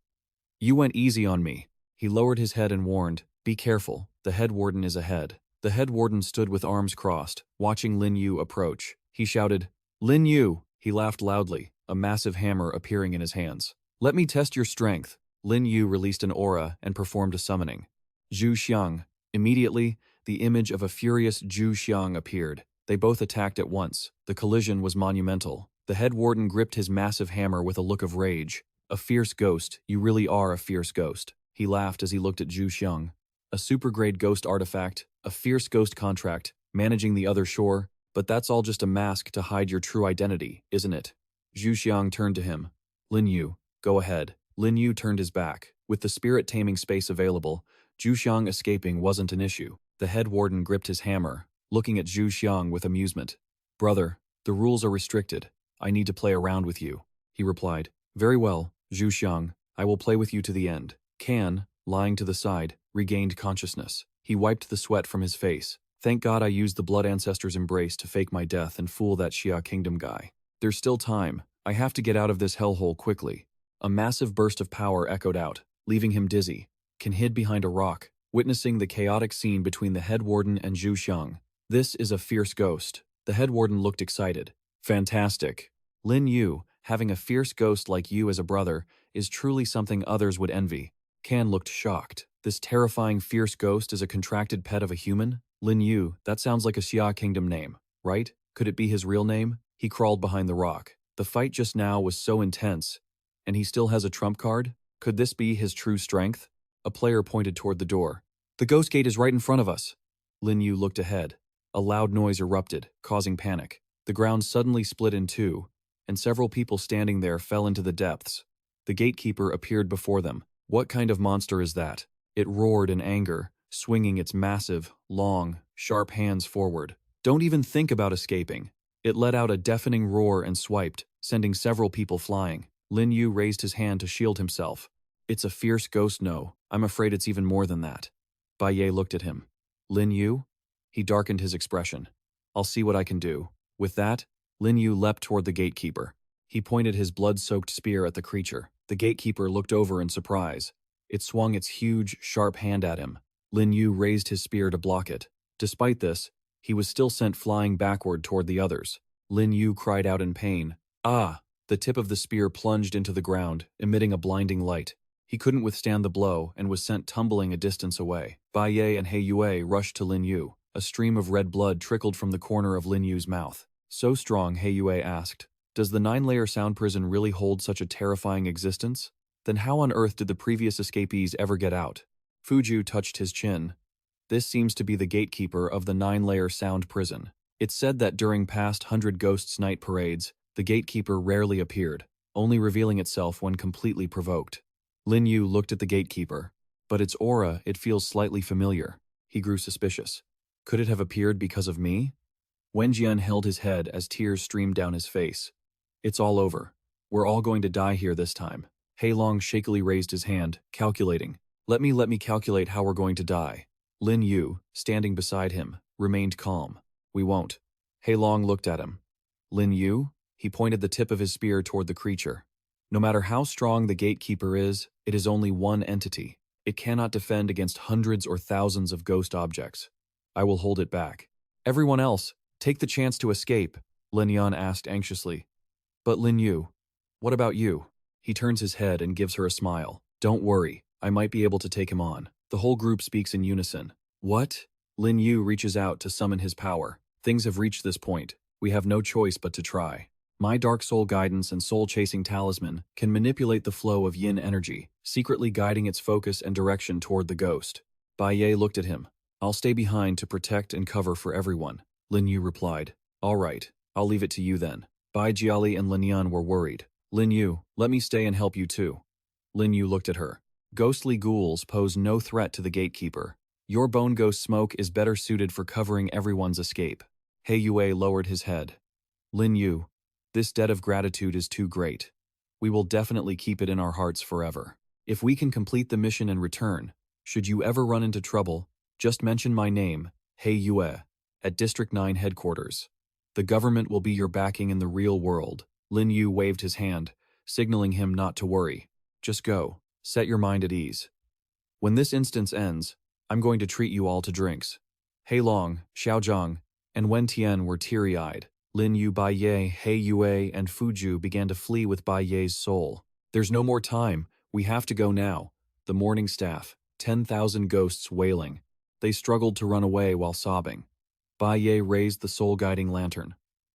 S1: "You went easy on me." He lowered his head and warned, "Be careful, the head warden is ahead." The head warden stood with arms crossed, watching Lin Yu approach. He shouted, "Lin Yu!" He laughed loudly, a massive hammer appearing in his hands. "Let me test your strength." Lin Yu released an aura and performed a summoning. Zhu Xiang. Immediately, the image of a furious Zhu Xiang appeared. They both attacked at once. The collision was monumental. The head warden gripped his massive hammer with a look of rage. "A fierce ghost, you really are a fierce ghost." He laughed as he looked at Zhu Xiang. "A super-grade ghost artifact, a fierce ghost contract, managing the other shore, but that's all just a mask to hide your true identity, isn't it?" Zhu Xiang turned to him. "Lin Yu, go ahead." Lin Yu turned his back. With the spirit-taming space available, Zhu Xiang escaping wasn't an issue. The head warden gripped his hammer, looking at Zhu Xiang with amusement. "Brother, the rules are restricted. I need to play around with you," he replied. "Very well, Zhu Xiang, I will play with you to the end." Kan, lying to the side, regained consciousness. He wiped the sweat from his face. "Thank God I used the Blood Ancestor's embrace to fake my death and fool that Xia Kingdom guy. There's still time. I have to get out of this hellhole quickly." A massive burst of power echoed out, leaving him dizzy. Kan hid behind a rock, witnessing the chaotic scene between the head warden and Zhu Xiang. "This is a fierce ghost." The head warden looked excited. "Fantastic. Lin Yu, having a fierce ghost like you as a brother, is truly something others would envy." Kan looked shocked. "This terrifying fierce ghost is a contracted pet of a human? Lin Yu, that sounds like a Xia Kingdom name, right? Could it be his real name?" He crawled behind the rock. The fight just now was so intense. And he still has a trump card? Could this be his true strength? A player pointed toward the door. "The ghost gate is right in front of us." Lin Yu looked ahead. A loud noise erupted, causing panic. The ground suddenly split in two, and several people standing there fell into the depths. The gatekeeper appeared before them. What kind of monster is that? It roared in anger, swinging its massive, long, sharp hands forward. "Don't even think about escaping." It let out a deafening roar and swiped, sending several people flying. Lin Yu raised his hand to shield himself. "It's a fierce ghost, no. I'm afraid it's even more than that." Bai Ye looked at him. "Lin Yu?" He darkened his expression. "I'll see what I can do." With that, Lin Yu leapt toward the gatekeeper. He pointed his blood-soaked spear at the creature. The gatekeeper looked over in surprise. It swung its huge, sharp hand at him. Lin Yu raised his spear to block it. Despite this, he was still sent flying backward toward the others. Lin Yu cried out in pain. "Ah!" The tip of the spear plunged into the ground, emitting a blinding light. He couldn't withstand the blow and was sent tumbling a distance away. Bai Ye and He Yue rushed to Lin Yu. A stream of red blood trickled from the corner of Lin Yu's mouth. "So strong?" He Yue asked. "Does the 9-layer sound prison really hold such a terrifying existence? Then how on earth did the previous escapees ever get out?" Fuju touched his chin. "This seems to be the gatekeeper of the 9-layer sound prison. It's said that during past 100 Ghosts' night parades, the gatekeeper rarely appeared, only revealing itself when completely provoked." Lin Yu looked at the gatekeeper. "But its aura, it feels slightly familiar." He grew suspicious. "Could it have appeared because of me?" Wenjian held his head as tears streamed down his face. "It's all over. We're all going to die here this time." He Long shakily raised his hand, calculating. Let me calculate how we're going to die." Lin Yu, standing beside him, remained calm. We won't. Hei Long looked at him. Lin Yu? He pointed the tip of his spear toward the creature. No matter how strong the gatekeeper is, it is only one entity. It cannot defend against hundreds or thousands of ghost objects. I will hold it back. Everyone else, take the chance to escape, Lin Yan asked anxiously. But Lin Yu, what about you? He turns his head and gives her a smile. Don't worry, I might be able to take him on. The whole group speaks in unison. What? Lin Yu reaches out to summon his power. Things have reached this point. We have no choice but to try. My Dark Soul Guidance and Soul-Chasing Talisman can manipulate the flow of yin energy, secretly guiding its focus and direction toward the ghost. Bai Ye looked at him. I'll stay behind to protect and cover for everyone. Lin Yu replied. All right, I'll leave it to you then. Bai Jiali and Lin Yan were worried. Lin Yu, let me stay and help you too. Lin Yu looked at her. Ghostly ghouls pose no threat to the gatekeeper. Your bone ghost smoke is better suited for covering everyone's escape. Hei Yue lowered his head. Lin Yu, this debt of gratitude is too great. We will definitely keep it in our hearts forever. If we can complete the mission and return, should you ever run into trouble, just mention my name, Hei Yue, at District 9 headquarters. The government will be your backing in the real world. Lin Yu waved his hand, signaling him not to worry. Just go. Set your mind at ease. When this instance ends, I'm going to treat you all to drinks. Hei Long, Xiao Zhang, and Wen Tian were teary-eyed. Lin Yu, Bai Ye, Hei Yue, and Fuju began to flee with Bai Ye's soul. There's no more time. We have to go now. The mourning staff, 10,000 ghosts wailing. They struggled to run away while sobbing. Bai Ye raised the soul-guiding lantern.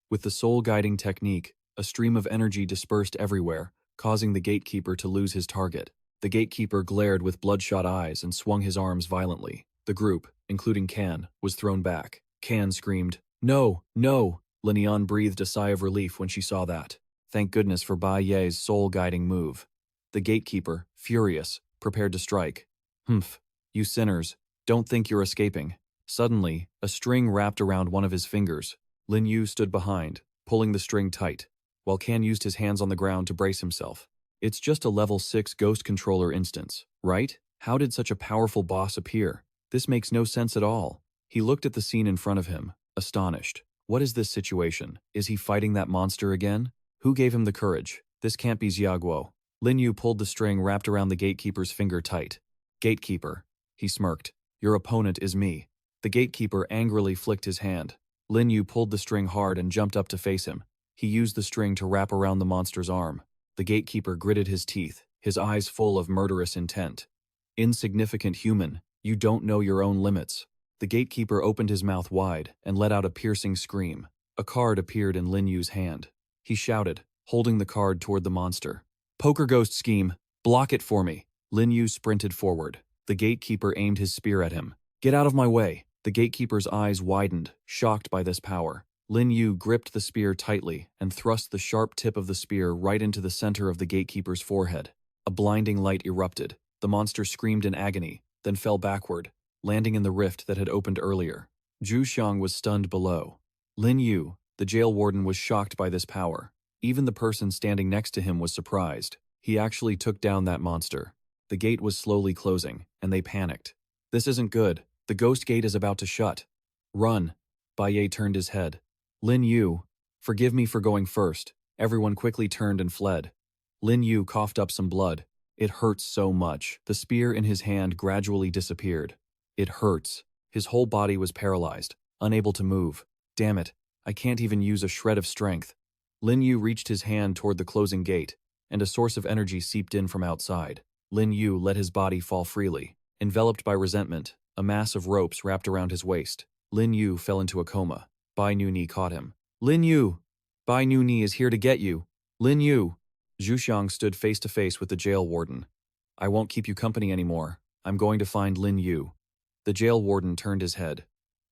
S1: With the soul-guiding technique, a stream of energy dispersed everywhere, causing the gatekeeper to lose his target. The gatekeeper glared with bloodshot eyes and swung his arms violently. The group, including Kan, was thrown back. Kan screamed, "No, no!" Lin Yan breathed a sigh of relief when she saw that. Thank goodness for Bai Ye's soul-guiding move. The gatekeeper, furious, prepared to strike. Humph, you sinners, don't think you're escaping. Suddenly, a string wrapped around one of his fingers. Lin Yu stood behind, pulling the string tight, while Kan used his hands on the ground to brace himself. It's just a level 6 ghost controller instance, right? How did such a powerful boss appear? This makes no sense at all. He looked at the scene in front of him, astonished. What is this situation? Is he fighting that monster again? Who gave him the courage? This can't be Xiaoguo. Lin Yu pulled the string wrapped around the gatekeeper's finger tight. Gatekeeper, he smirked. Your opponent is me. The gatekeeper angrily flicked his hand. Lin Yu pulled the string hard and jumped up to face him. He used the string to wrap around the monster's arm. The gatekeeper gritted his teeth, his eyes full of murderous intent. Insignificant human, you don't know your own limits. The gatekeeper opened his mouth wide and let out a piercing scream. A card appeared in Lin Yu's hand. He shouted, holding the card toward the monster. Poker ghost scheme, block it for me. Lin Yu sprinted forward. The gatekeeper aimed his spear at him. Get out of my way. The gatekeeper's eyes widened, shocked by this power. Lin Yu gripped the spear tightly and thrust the sharp tip of the spear right into the center of the gatekeeper's forehead. A blinding light erupted. The monster screamed in agony, then fell backward, landing in the rift that had opened earlier. Zhu Xiang was stunned below. Lin Yu, the jail warden, was shocked by this power. Even the person standing next to him was surprised. He actually took down that monster. The gate was slowly closing, and they panicked. This isn't good. The ghost gate is about to shut. Run. Bai Ye turned his head. Lin Yu, forgive me for going first. Everyone quickly turned and fled. Lin Yu coughed up some blood. It hurts so much. The spear in his hand gradually disappeared. It hurts. His whole body was paralyzed, unable to move. Damn it, I can't even use a shred of strength. Lin Yu reached his hand toward the closing gate, and a source of energy seeped in from outside. Lin Yu let his body fall freely. Enveloped by resentment, a mass of ropes wrapped around his waist. Lin Yu fell into a coma. Bai Nu-Ni caught him. Lin Yu! Bai Nu-Ni is here to get you. Lin Yu! Zhu Xiang stood face to face with the jail warden. I won't keep you company anymore. I'm going to find Lin Yu. The jail warden turned his head.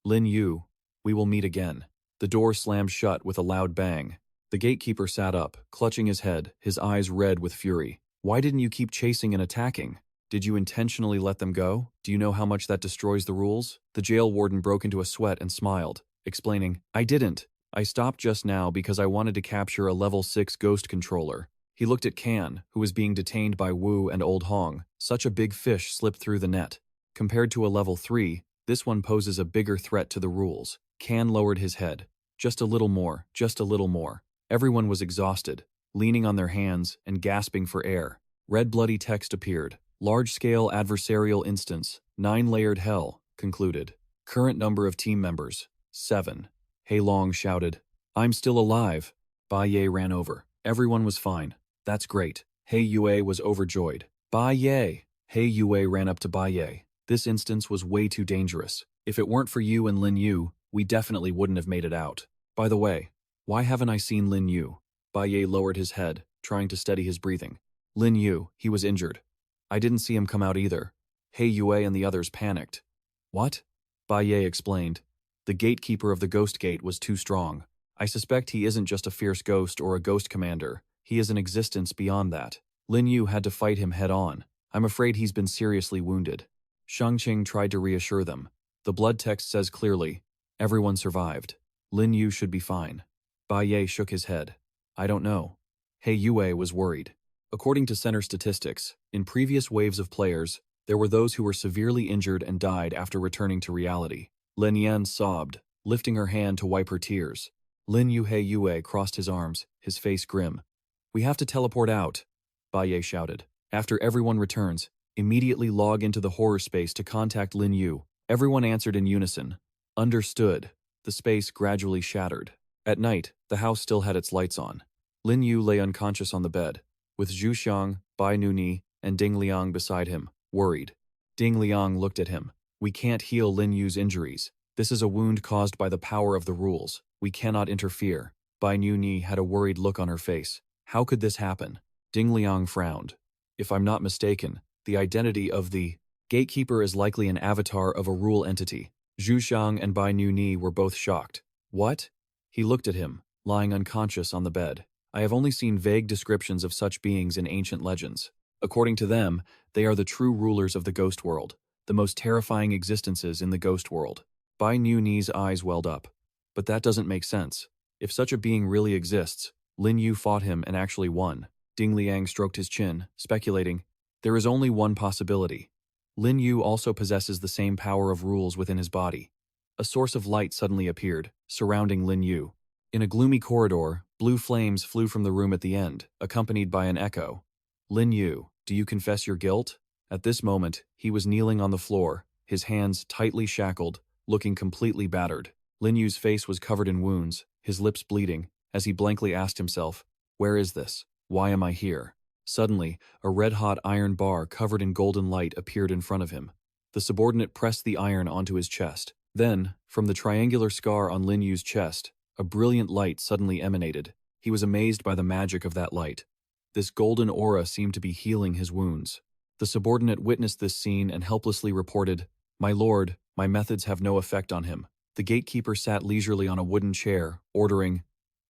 S1: Lin Yu, we will meet again. The door slammed shut with a loud bang. The gatekeeper sat up, clutching his head, his eyes red with fury. Why didn't you keep chasing and attacking? Did you intentionally let them go? Do you know how much that destroys the rules? The jail warden broke into a sweat and smiled, explaining, I didn't. I stopped just now because I wanted to capture a level 6 ghost controller. He looked at Kan, who was being detained by Wu and Old Hong. Such a big fish slipped through the net. Compared to a level 3, this one poses a bigger threat to the rules. Can lowered his head. Just a little more, just a little more. Everyone was exhausted, leaning on their hands and gasping for air. Red bloody text appeared. Large-scale adversarial instance, 9-layered hell, concluded. Current number of team members, 7. Hei Long shouted, I'm still alive. Bai Ye ran over. Everyone was fine. That's great. Hei Yue was overjoyed. Bai Ye! Hei Yue ran up to Bai Ye. This instance was way too dangerous. If it weren't for you and Lin Yu, we definitely wouldn't have made it out. By the way, why haven't I seen Lin Yu? Bai Ye lowered his head, trying to steady his breathing. Lin Yu, he was injured. I didn't see him come out either. Hei Yue and the others panicked. What? Bai Ye explained. The gatekeeper of the Ghost Gate was too strong. I suspect he isn't just a fierce ghost or a ghost commander. He is an existence beyond that. Lin Yu had to fight him head-on. I'm afraid he's been seriously wounded. Shangqing tried to reassure them. The blood text says clearly, everyone survived. Lin Yu should be fine. Bai Ye shook his head. I don't know. Hei Yue was worried. According to center statistics, in previous waves of players, there were those who were severely injured and died after returning to reality. Lin Yan sobbed, lifting her hand to wipe her tears. Lin Yu Hei Yue crossed his arms, his face grim. We have to teleport out, Bai Ye shouted. After everyone returns, immediately log into the horror space to contact Lin Yu. Everyone answered in unison. Understood. The space gradually shattered. At night, the house still had its lights on. Lin Yu lay unconscious on the bed, with Zhu Xiang, Bai Nuni, and Ding Liang beside him, worried. Ding Liang looked at him. We can't heal Lin Yu's injuries. This is a wound caused by the power of the rules. We cannot interfere. Bai Nuni had a worried look on her face. How could this happen? Ding Liang frowned. If I'm not mistaken, the identity of the gatekeeper is likely an avatar of a rule entity. Zhu Xiang and Bai Nuni were both shocked. What? He looked at him, lying unconscious on the bed. I have only seen vague descriptions of such beings in ancient legends. According to them, they are the true rulers of the ghost world, the most terrifying existences in the ghost world. Bai Nuni's eyes welled up. But that doesn't make sense. If such a being really exists, Lin Yu fought him and actually won. Ding Liang stroked his chin, speculating, there is only one possibility. Lin Yu also possesses the same power of rules within his body. A source of light suddenly appeared, surrounding Lin Yu. In a gloomy corridor, blue flames flew from the room at the end, accompanied by an echo. Lin Yu, do you confess your guilt? At this moment, he was kneeling on the floor, his hands tightly shackled, looking completely battered. Lin Yu's face was covered in wounds, his lips bleeding, as he blankly asked himself, where is this? Why am I here? Suddenly, a red-hot iron bar covered in golden light appeared in front of him. The subordinate pressed the iron onto his chest. Then, from the triangular scar on Lin Yu's chest, a brilliant light suddenly emanated. He was amazed by the magic of that light. This golden aura seemed to be healing his wounds. The subordinate witnessed this scene and helplessly reported, My lord, my methods have no effect on him. The gatekeeper sat leisurely on a wooden chair, ordering,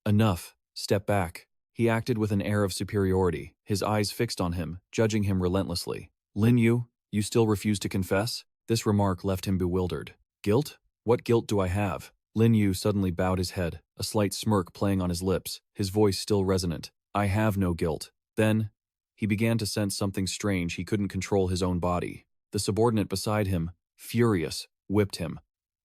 S1: Enough, step back. He acted with an air of superiority, his eyes fixed on him, judging him relentlessly. Lin Yu, you still refuse to confess? This remark left him bewildered. Guilt? What guilt do I have? Lin Yu suddenly bowed his head, a slight smirk playing on his lips, his voice still resonant. I have no guilt. Then, he began to sense something strange. He couldn't control his own body. The subordinate beside him, furious, whipped him.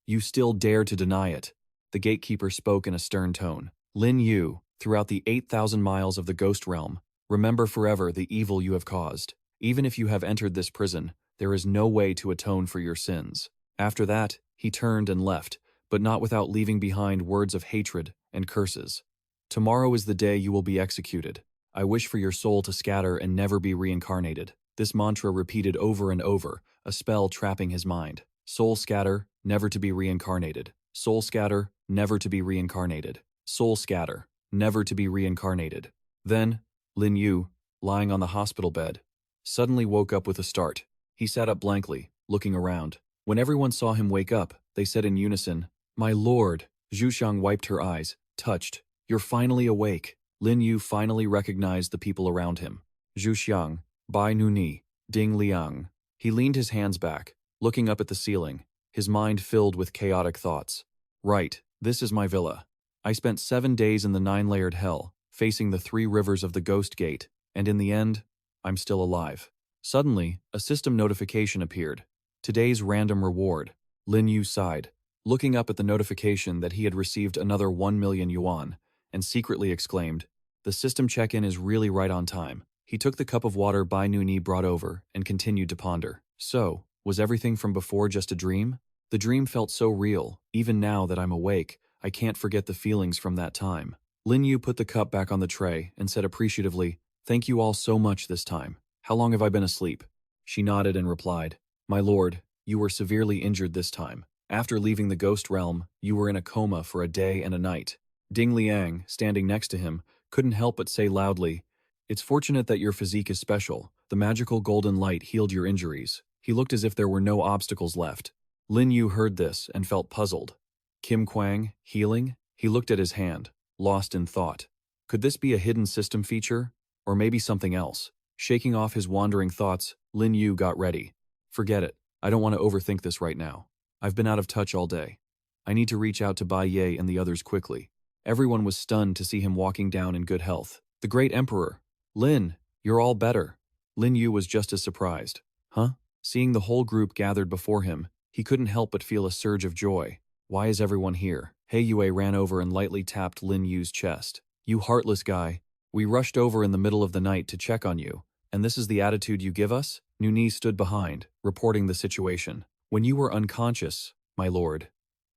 S1: You still dare to deny it. The gatekeeper spoke in a stern tone. Lin Yu, throughout the 8,000 miles of the ghost realm, remember forever the evil you have caused. Even if you have entered this prison, there is no way to atone for your sins. After that, he turned and left, but not without leaving behind words of hatred and curses. Tomorrow is the day you will be executed. I wish for your soul to scatter and never be reincarnated. This mantra repeated over and over, a spell trapping his mind. Soul scatter, never to be reincarnated. Soul scatter, never to be reincarnated. Soul scatter, never to be reincarnated. Then, Lin Yu, lying on the hospital bed, suddenly woke up with a start. He sat up blankly, looking around. When everyone saw him wake up, they said in unison, My lord! Zhu Xiang wiped her eyes, touched. You're finally awake. Lin Yu finally recognized the people around him. Zhu Xiang, Bai Nuni, Ding Liang. He leaned his hands back, looking up at the ceiling, his mind filled with chaotic thoughts. Right, this is my villa. I spent 7 days in the 9-layered hell, facing the 3 rivers of the Ghost Gate, and in the end, I'm still alive. Suddenly, a system notification appeared. Today's random reward. Lin Yu sighed. looking up at the notification that he had received another 1 million yuan, and secretly exclaimed, "The system check-in is really right on time." He took the cup of water Bai Nuni brought over and continued to ponder. So, was everything from before just a dream? The dream felt so real. Even now that I'm awake, I can't forget the feelings from that time. Lin Yu put the cup back on the tray and said appreciatively, "Thank you all so much this time. How long have I been asleep?" She nodded and replied, "My lord, you were severely injured this time. After leaving the ghost realm, you were in a coma for a day and a night." Ding Liang, standing next to him, couldn't help but say loudly, "It's fortunate that your physique is special. The magical golden light healed your injuries." He looked as if there were no obstacles left. Lin Yu heard this and felt puzzled. Kim Kwang, healing? He looked at his hand, lost in thought. Could this be a hidden system feature? Or maybe something else? Shaking off his wandering thoughts, Lin Yu got ready. "Forget it. I don't want to overthink this right now. I've been out of touch all day. I need to reach out to Bai Ye and the others quickly." Everyone was stunned to see him walking down in good health. The great emperor. "Lin, you're all better." Lin Yu was just as surprised. "Huh?" Seeing the whole group gathered before him, he couldn't help but feel a surge of joy. "Why is everyone here?" He Yue ran over and lightly tapped Lin Yu's chest. "You heartless guy. We rushed over in the middle of the night to check on you, and this is the attitude you give us?" Nuni stood behind, reporting the situation. "When you were unconscious, my lord,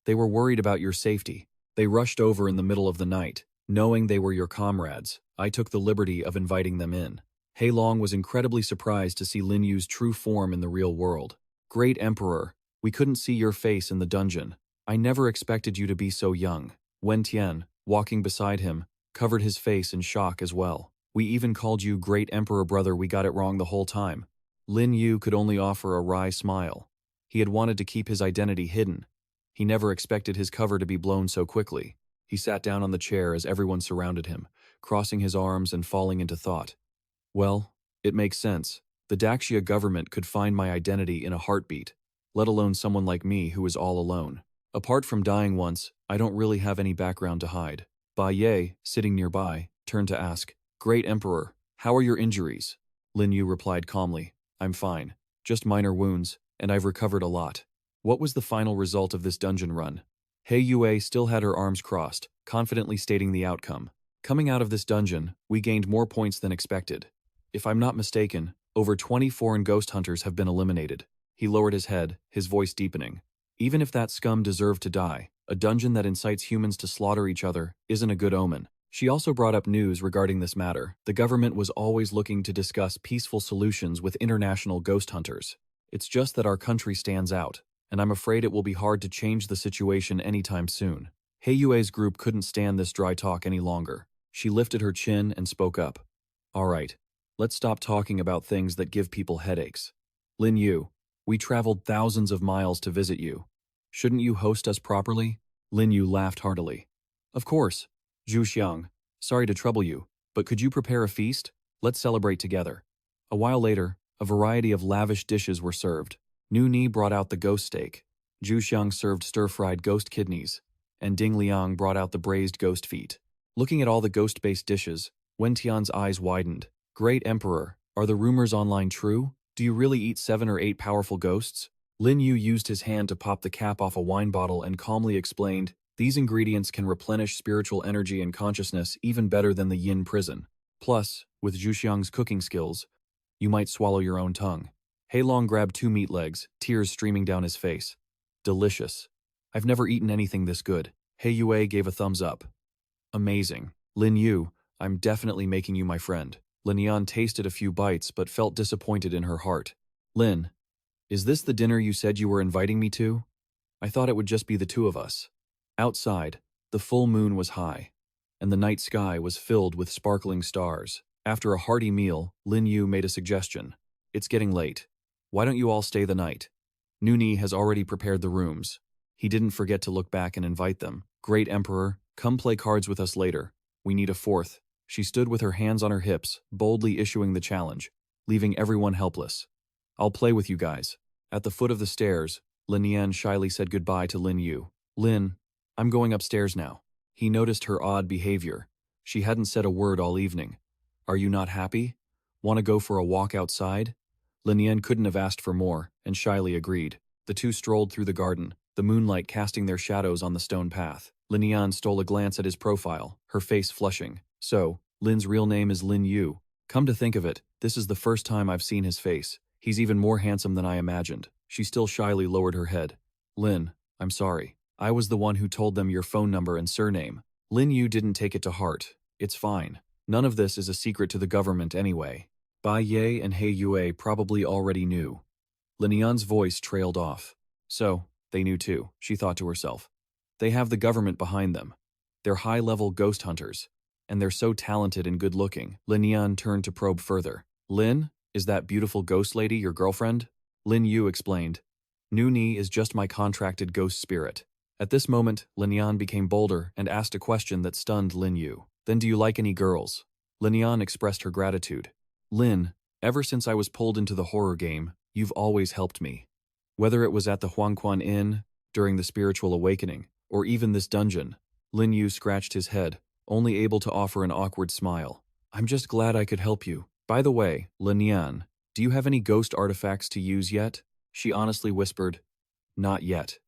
S1: they were worried about your safety. They rushed over in the middle of the night. Knowing they were your comrades, I took the liberty of inviting them in." He Long was incredibly surprised to see Lin Yu's true form in the real world. "Great Emperor, we couldn't see your face in the dungeon. I never expected you to be so young." Wen Tian, walking beside him, covered his face in shock as well. "We even called you Great Emperor brother. We got it wrong the whole time." Lin Yu could only offer a wry smile. He had wanted to keep his identity hidden. He never expected his cover to be blown so quickly. He sat down on the chair as everyone surrounded him, crossing his arms and falling into thought. "Well, it makes sense. The Daxia government could find my identity in a heartbeat, let alone someone like me who is all alone. Apart from dying once, I don't really have any background to hide." Bai Ye, sitting nearby, turned to ask, "Great Emperor, how are your injuries?" Lin Yu replied calmly, "I'm fine. Just minor wounds, and I've recovered a lot." What was the final result of this dungeon run? He Yue still had her arms crossed, confidently stating the outcome. "Coming out of this dungeon, we gained more points than expected. If I'm not mistaken, over 20 foreign ghost hunters have been eliminated." He lowered his head, his voice deepening. "Even if that scum deserved to die, a dungeon that incites humans to slaughter each other isn't a good omen." She also brought up news regarding this matter. The government was always looking to discuss peaceful solutions with international ghost hunters. "It's just that our country stands out, and I'm afraid it will be hard to change the situation anytime soon." He Yue's group couldn't stand this dry talk any longer. She lifted her chin and spoke up. "All right, let's stop talking about things that give people headaches. Lin Yu, we traveled thousands of miles to visit you. Shouldn't you host us properly?" Lin Yu laughed heartily. "Of course. Zhu Xiang, sorry to trouble you, but could you prepare a feast? Let's celebrate together." A while later, a variety of lavish dishes were served. Nu Ni brought out the ghost steak, Zhu Xiang served stir-fried ghost kidneys, and Ding Liang brought out the braised ghost feet. Looking at all the ghost-based dishes, Wen Tian's eyes widened. "Great Emperor, are the rumors online true? Do you really eat 7 or 8 powerful ghosts?" Lin Yu used his hand to pop the cap off a wine bottle and calmly explained, "These ingredients can replenish spiritual energy and consciousness even better than the yin prison. Plus, with Zhu Xiang's cooking skills, you might swallow your own tongue." He Long grabbed 2 meat legs, tears streaming down his face. "Delicious. I've never eaten anything this good." He Yue gave a thumbs up. "Amazing. Lin Yu, I'm definitely making you my friend." Lin Yan tasted a few bites but felt disappointed in her heart. "Lin, is this the dinner you said you were inviting me to? I thought it would just be the 2 of us." Outside, the full moon was high, and the night sky was filled with sparkling stars. After a hearty meal, Lin Yu made a suggestion. "It's getting late. Why don't you all stay the night? Nuni has already prepared the rooms." He didn't forget to look back and invite them. "Great Emperor, come play cards with us later. We need a 4th. She stood with her hands on her hips, boldly issuing the challenge, leaving everyone helpless. "I'll play with you guys." At the foot of the stairs, Lin Yan shyly said goodbye to Lin Yu. "Lin, I'm going upstairs now." He noticed her odd behavior. She hadn't said a word all evening. "Are you not happy? Want to go for a walk outside?" Lin Yan couldn't have asked for more, and shyly agreed. The 2 strolled through the garden, the moonlight casting their shadows on the stone path. Lin Yan stole a glance at his profile, her face flushing. So, Lin's real name is Lin Yu. Come to think of it, this is the first time I've seen his face. He's even more handsome than I imagined. She still shyly lowered her head. Lin, I'm sorry. I was the one who told them your phone number and surname. Lin Yu didn't take it to heart. It's fine. None of this is a secret to the government anyway. Bai Ye and He Yue probably already knew. Lin Yan's voice trailed off. So, they knew too, she thought to herself. They have the government behind them. They're high-level ghost hunters. And they're so talented and good-looking. Lin Yan turned to probe further. Lin, is that beautiful ghost lady your girlfriend? Lin Yu explained. Nu Ni is just my contracted ghost spirit. At this moment, Lin Yan became bolder and asked a question that stunned Lin Yu. Then do you like any girls? Lin Yan expressed her gratitude. Lin, ever since I was pulled into the horror game, you've always helped me. Whether it was at the Huangquan Inn, during the spiritual awakening, or even this dungeon, Lin Yu scratched his head, only able to offer an awkward smile. I'm just glad I could help you. By the way, Lin Yan, do you have any ghost artifacts to use yet? She honestly whispered. Not yet.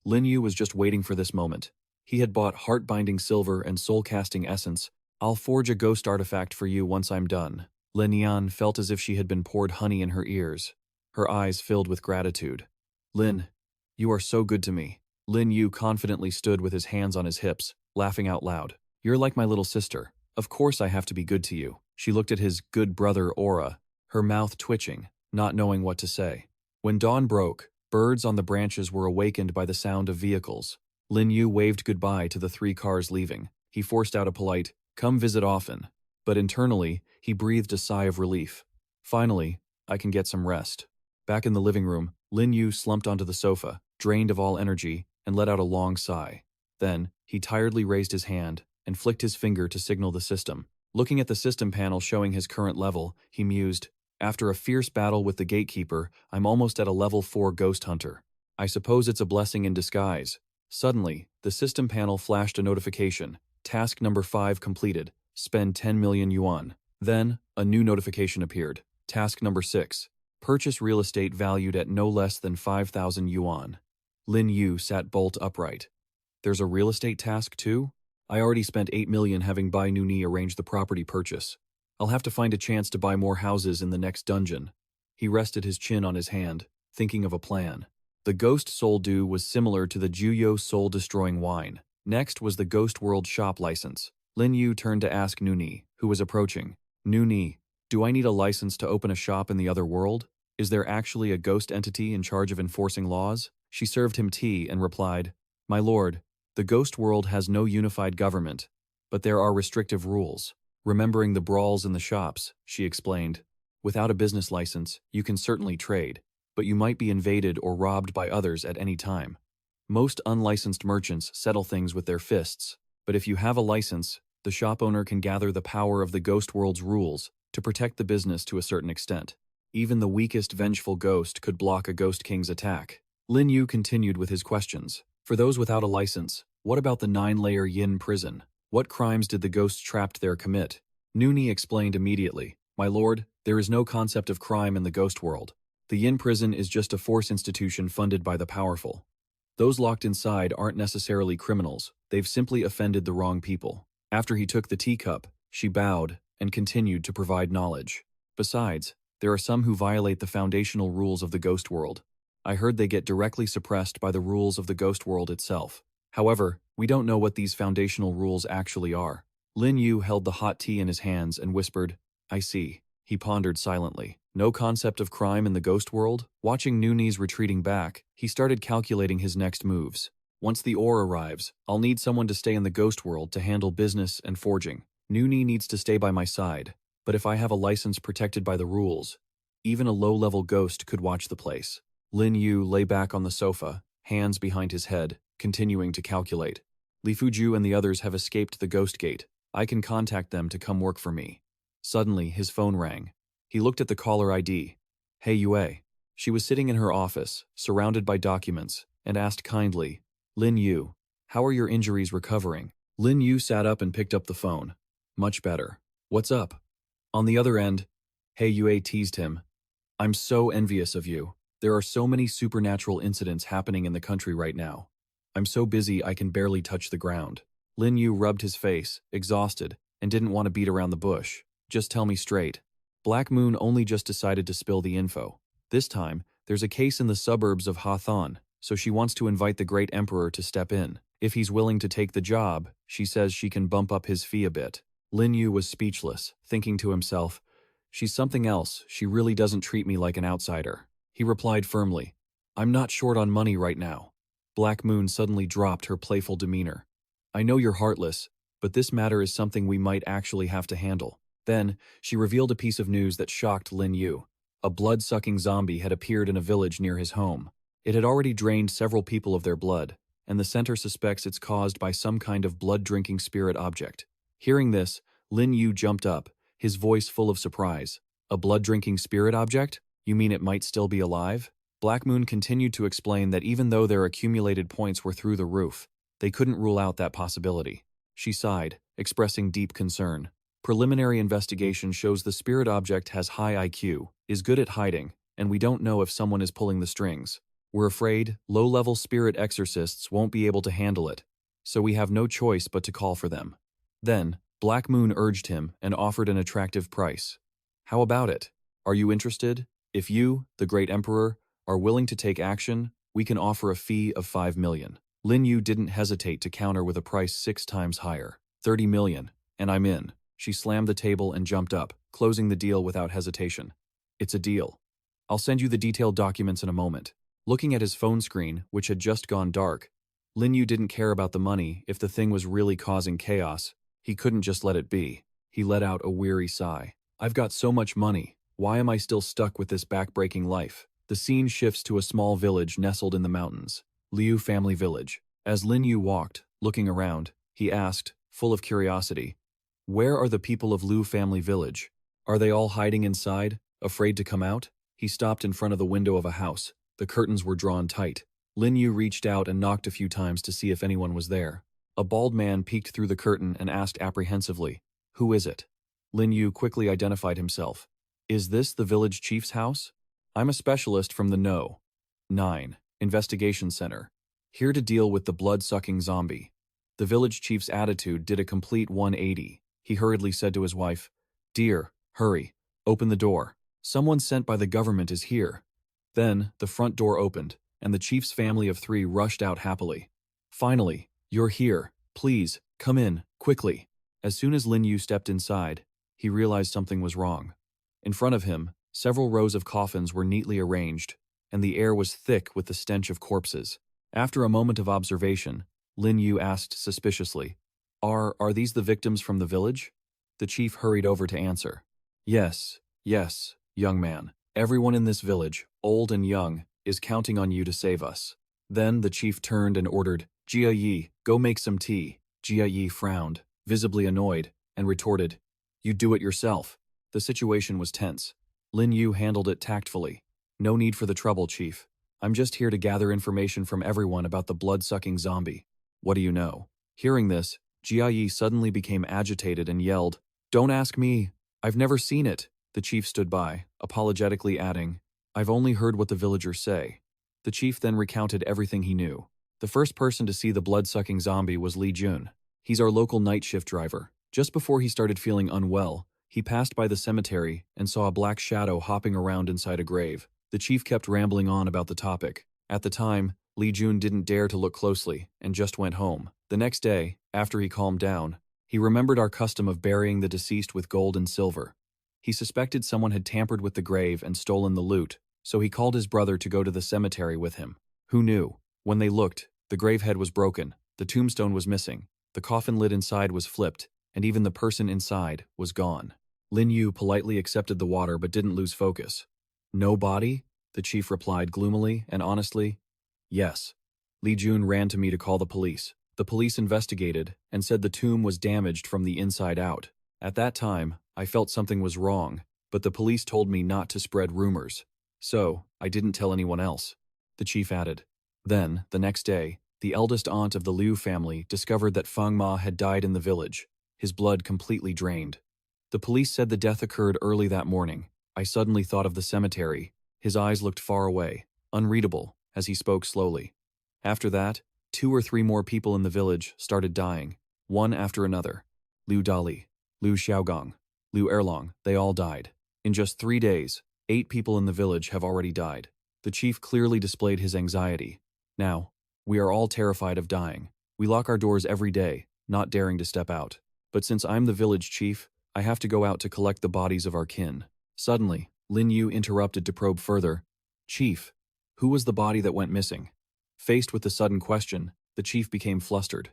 S1: Lin Yu was just waiting for this moment. He had bought heart-binding silver and soul-casting essence. I'll forge a ghost artifact for you once I'm done. Lin Yan felt as if she had been poured honey in her ears. Her eyes filled with gratitude. Lin, you are so good to me. Lin Yu confidently stood with his hands on his hips, laughing out loud. You're like my little sister. Of course I have to be good to you. She looked at his good brother aura, her mouth twitching, not knowing what to say. When dawn broke, birds on the branches were awakened by the sound of vehicles. Lin Yu waved goodbye to the 3 cars leaving. He forced out a polite, come visit often. But internally, he breathed a sigh of relief. Finally, I can get some rest. Back in the living room, Lin Yu slumped onto the sofa, drained of all energy, and let out a long sigh. Then, he tiredly raised his hand and flicked his finger to signal the system. Looking at the system panel showing his current level, he mused, after a fierce battle with the gatekeeper, I'm almost at a level 4 ghost hunter. I suppose it's a blessing in disguise. Suddenly, the system panel flashed a notification. Task number 5 completed. Spend 10 million yuan. Then, a new notification appeared. Task number 6. Purchase real estate valued at no less than 5,000 yuan. Lin Yu sat bolt upright. There's a real estate task too? I already spent 8 million having Bai Nuni arrange the property purchase. I'll have to find a chance to buy more houses in the next dungeon. He rested his chin on his hand, thinking of a plan. The Ghost Soul Dew was similar to the Juyo soul-destroying wine. Next was the Ghost World shop license. Lin Yu turned to ask Nuni, who was approaching. Nuni, do I need a license to open a shop in the other world? Is there actually a ghost entity in charge of enforcing laws? She served him tea and replied, My lord, the ghost world has no unified government, but there are restrictive rules. Remembering the brawls in the shops, she explained, without a business license, you can certainly trade, but you might be invaded or robbed by others at any time. Most unlicensed merchants settle things with their fists, but if you have a license, the shop owner can gather the power of the ghost world's rules to protect the business to a certain extent. Even the weakest vengeful ghost could block a ghost king's attack. Lin Yu continued with his questions. For those without a license, what about the 9-layer Yin prison? What crimes did the ghosts trapped there commit? Nuni explained immediately. My lord, there is no concept of crime in the ghost world. The Yin prison is just a force institution funded by the powerful. Those locked inside aren't necessarily criminals, they've simply offended the wrong people. After he took the teacup, she bowed and continued to provide knowledge. Besides, there are some who violate the foundational rules of the ghost world. I heard they get directly suppressed by the rules of the ghost world itself. However, we don't know what these foundational rules actually are. Lin Yu held the hot tea in his hands and whispered, I see. He pondered silently. No concept of crime in the ghost world? Watching Nuni's retreating back, he started calculating his next moves. Once the ore arrives, I'll need someone to stay in the ghost world to handle business and forging. Nuni needs to stay by my side, but if I have a license protected by the rules, even a low-level ghost could watch the place. Lin Yu lay back on the sofa, hands behind his head, continuing to calculate. Li Fuju and the others have escaped the ghost gate. I can contact them to come work for me. Suddenly, his phone rang. He looked at the caller ID. Hey Yue. She was sitting in her office, surrounded by documents, and asked kindly, Lin Yu, how are your injuries recovering? Lin Yu sat up and picked up the phone. Much better. What's up? On the other end, Hey Yue teased him. I'm so envious of you. There are so many supernatural incidents happening in the country right now. I'm so busy I can barely touch the ground. Lin Yu rubbed his face, exhausted, and didn't want to beat around the bush. Just tell me straight. Black Moon only just decided to spill the info. This time, there's a case in the suburbs of Hawthorne, so she wants to invite the Great Emperor to step in. If he's willing to take the job, she says she can bump up his fee a bit. Lin Yu was speechless, thinking to himself, she's something else, she really doesn't treat me like an outsider. He replied firmly, I'm not short on money right now. Black Moon suddenly dropped her playful demeanor. I know you're heartless, but this matter is something we might actually have to handle. Then, she revealed a piece of news that shocked Lin Yu. A blood-sucking zombie had appeared in a village near his home. It had already drained several people of their blood, and the center suspects it's caused by some kind of blood-drinking spirit object. Hearing this, Lin Yu jumped up, his voice full of surprise. A blood-drinking spirit object? You mean it might still be alive? Black Moon continued to explain that even though their accumulated points were through the roof, they couldn't rule out that possibility. She sighed, expressing deep concern. Preliminary investigation shows the spirit object has high IQ, is good at hiding, and we don't know if someone is pulling the strings. We're afraid low-level spirit exorcists won't be able to handle it, so we have no choice but to call for them. Then, Black Moon urged him and offered an attractive price. How about it? Are you interested? If you, the Great Emperor, are willing to take action, we can offer a fee of 5 million. Lin Yu didn't hesitate to counter with a price 6 times higher. 30 million, and I'm in. She slammed the table and jumped up, closing the deal without hesitation. It's a deal. I'll send you the detailed documents in a moment. Looking at his phone screen, which had just gone dark, Lin Yu didn't care about the money if the thing was really causing chaos. He couldn't just let it be. He let out a weary sigh. I've got so much money. Why am I still stuck with this back-breaking life? The scene shifts to a small village nestled in the mountains. Liu family village. As Lin Yu walked, looking around, he asked, full of curiosity, where are the people of Liu family village? Are they all hiding inside, afraid to come out? He stopped in front of the window of a house. The curtains were drawn tight. Lin Yu reached out and knocked a few times to see if anyone was there. A bald man peeked through the curtain and asked apprehensively, who is it? Lin Yu quickly identified himself. Is this the village chief's house? I'm a specialist from the No. 9. Investigation Center. Here to deal with the blood-sucking zombie. The village chief's attitude did a complete 180. He hurriedly said to his wife, Dear, hurry, open the door. Someone sent by the government is here. Then, the front door opened, and the chief's family of 3 rushed out happily. Finally, you're here. Please, come in, quickly. As soon as Lin Yu stepped inside, he realized something was wrong. In front of him, several rows of coffins were neatly arranged, and the air was thick with the stench of corpses. After a moment of observation, Lin Yu asked suspiciously, Are these the victims from the village? The chief hurried over to answer. Yes, young man. Everyone in this village, old and young, is counting on you to save us. Then the chief turned and ordered, Xia Yi, go make some tea. Xia Yi frowned, visibly annoyed, and retorted, You do it yourself. The situation was tense. Lin Yu handled it tactfully. No need for the trouble, chief. I'm just here to gather information from everyone about the blood-sucking zombie. What do you know? Hearing this, Xia Yi suddenly became agitated and yelled, Don't ask me. I've never seen it. The chief stood by, apologetically adding, I've only heard what the villagers say. The chief then recounted everything he knew. The first person to see the blood-sucking zombie was Li Jun. He's our local night shift driver. Just before he started feeling unwell, he passed by the cemetery and saw a black shadow hopping around inside a grave. The chief kept rambling on about the topic. At the time, Li Jun didn't dare to look closely and just went home. The next day, after he calmed down, he remembered our custom of burying the deceased with gold and silver. He suspected someone had tampered with the grave and stolen the loot, so he called his brother to go to the cemetery with him. Who knew? When they looked, the grave head was broken, the tombstone was missing, the coffin lid inside was flipped, and even the person inside was gone. Lin Yu politely accepted the water but didn't lose focus. No body? The chief replied gloomily and honestly. Yes. Li Jun ran to me to call the police. The police investigated and said the tomb was damaged from the inside out. At that time, I felt something was wrong, but the police told me not to spread rumors. So, I didn't tell anyone else. The chief added. Then, the next day, the eldest aunt of the Liu family discovered that Feng Ma had died in the village, his blood completely drained. The police said the death occurred early that morning. I suddenly thought of the cemetery. His eyes looked far away. unreadable, as he spoke slowly. After that, 2 or 3 more people in the village started dying, one after another. Liu Dali, Liu Xiaogong, Liu Erlong, they all died. In just 3 days, 8 people in the village have already died. The chief clearly displayed his anxiety. Now, we are all terrified of dying. We lock our doors every day, not daring to step out. But since I'm the village chief, I have to go out to collect the bodies of our kin. Suddenly, Lin Yu interrupted to probe further. Chief, who was the body that went missing? Faced with the sudden question, the chief became flustered.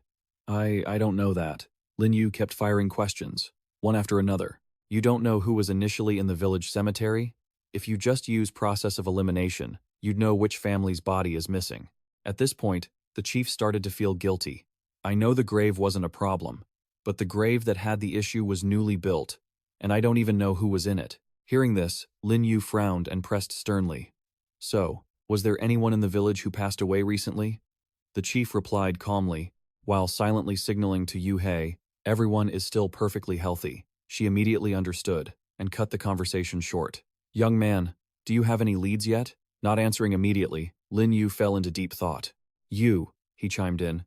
S1: I don't know that. Lin Yu kept firing questions, one after another. You don't know who was initially in the village cemetery? If you just use process of elimination, you'd know which family's body is missing. At this point, the chief started to feel guilty. I know the grave wasn't a problem, but the grave that had the issue was newly built, and I don't even know who was in it. Hearing this, Lin Yu frowned and pressed sternly. So, was there anyone in the village who passed away recently? The chief replied calmly, while silently signaling to Yu Hei, everyone is still perfectly healthy. She immediately understood, and cut the conversation short. Young man, do you have any leads yet? Not answering immediately, Lin Yu fell into deep thought. You, he chimed in.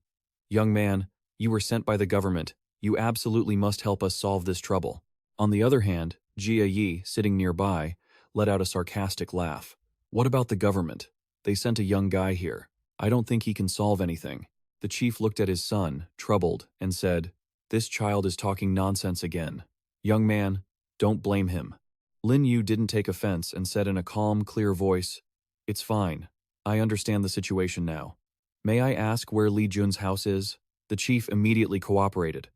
S1: Young man, you were sent by the government. You absolutely must help us solve this trouble. On the other hand, Jia Yi, sitting nearby, let out a sarcastic laugh. What about the government? They sent a young guy here. I don't think he can solve anything. The chief looked at his son, troubled, and said, This child is talking nonsense again. Young man, don't blame him. Lin Yu didn't take offense and said in a calm, clear voice, It's fine. I understand the situation now. May I ask where Li Jun's house is? The chief immediately cooperated.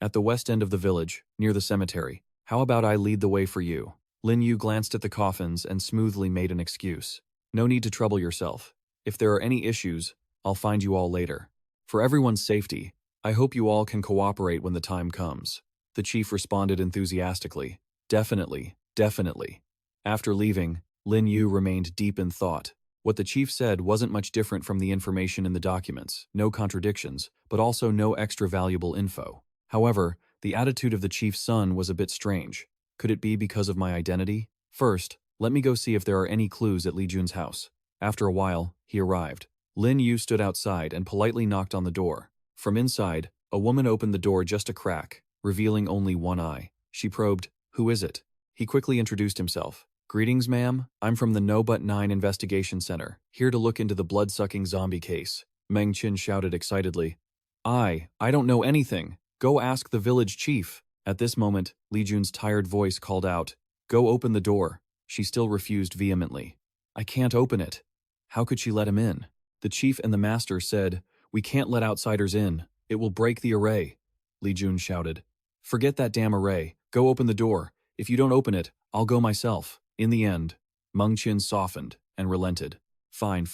S1: At the west end of the village, near the cemetery. How about I lead the way for you? Lin Yu glanced at the coffins and smoothly made an excuse. No need to trouble yourself. If there are any issues, I'll find you all later. For everyone's safety, I hope you all can cooperate when the time comes. The chief responded enthusiastically. Definitely, definitely. After leaving, Lin Yu remained deep in thought. What the chief said wasn't much different from the information in the documents, no contradictions, but also no extra valuable info. However, the attitude of the chief's son was a bit strange. Could it be because of my identity? First, let me go see if there are any clues at Li Jun's house. After a while, he arrived. Lin Yu stood outside and politely knocked on the door. From inside, a woman opened the door just a crack, revealing only one eye. She probed, Who is it? He quickly introduced himself. Greetings, ma'am. I'm from the No But 9 Investigation Center, here to look into the blood-sucking zombie case. Meng Qin shouted excitedly. I don't know anything. Go ask the village chief. At this moment, Li Jun's tired voice called out, Go open the door. She still refused vehemently. I can't open it. How could she let him in? The chief and the master said, We can't let outsiders in. It will break the array. Li Jun shouted. Forget that damn array. Go open the door. If you don't open it, I'll go myself. In the end, Meng Qin softened and relented. Fine.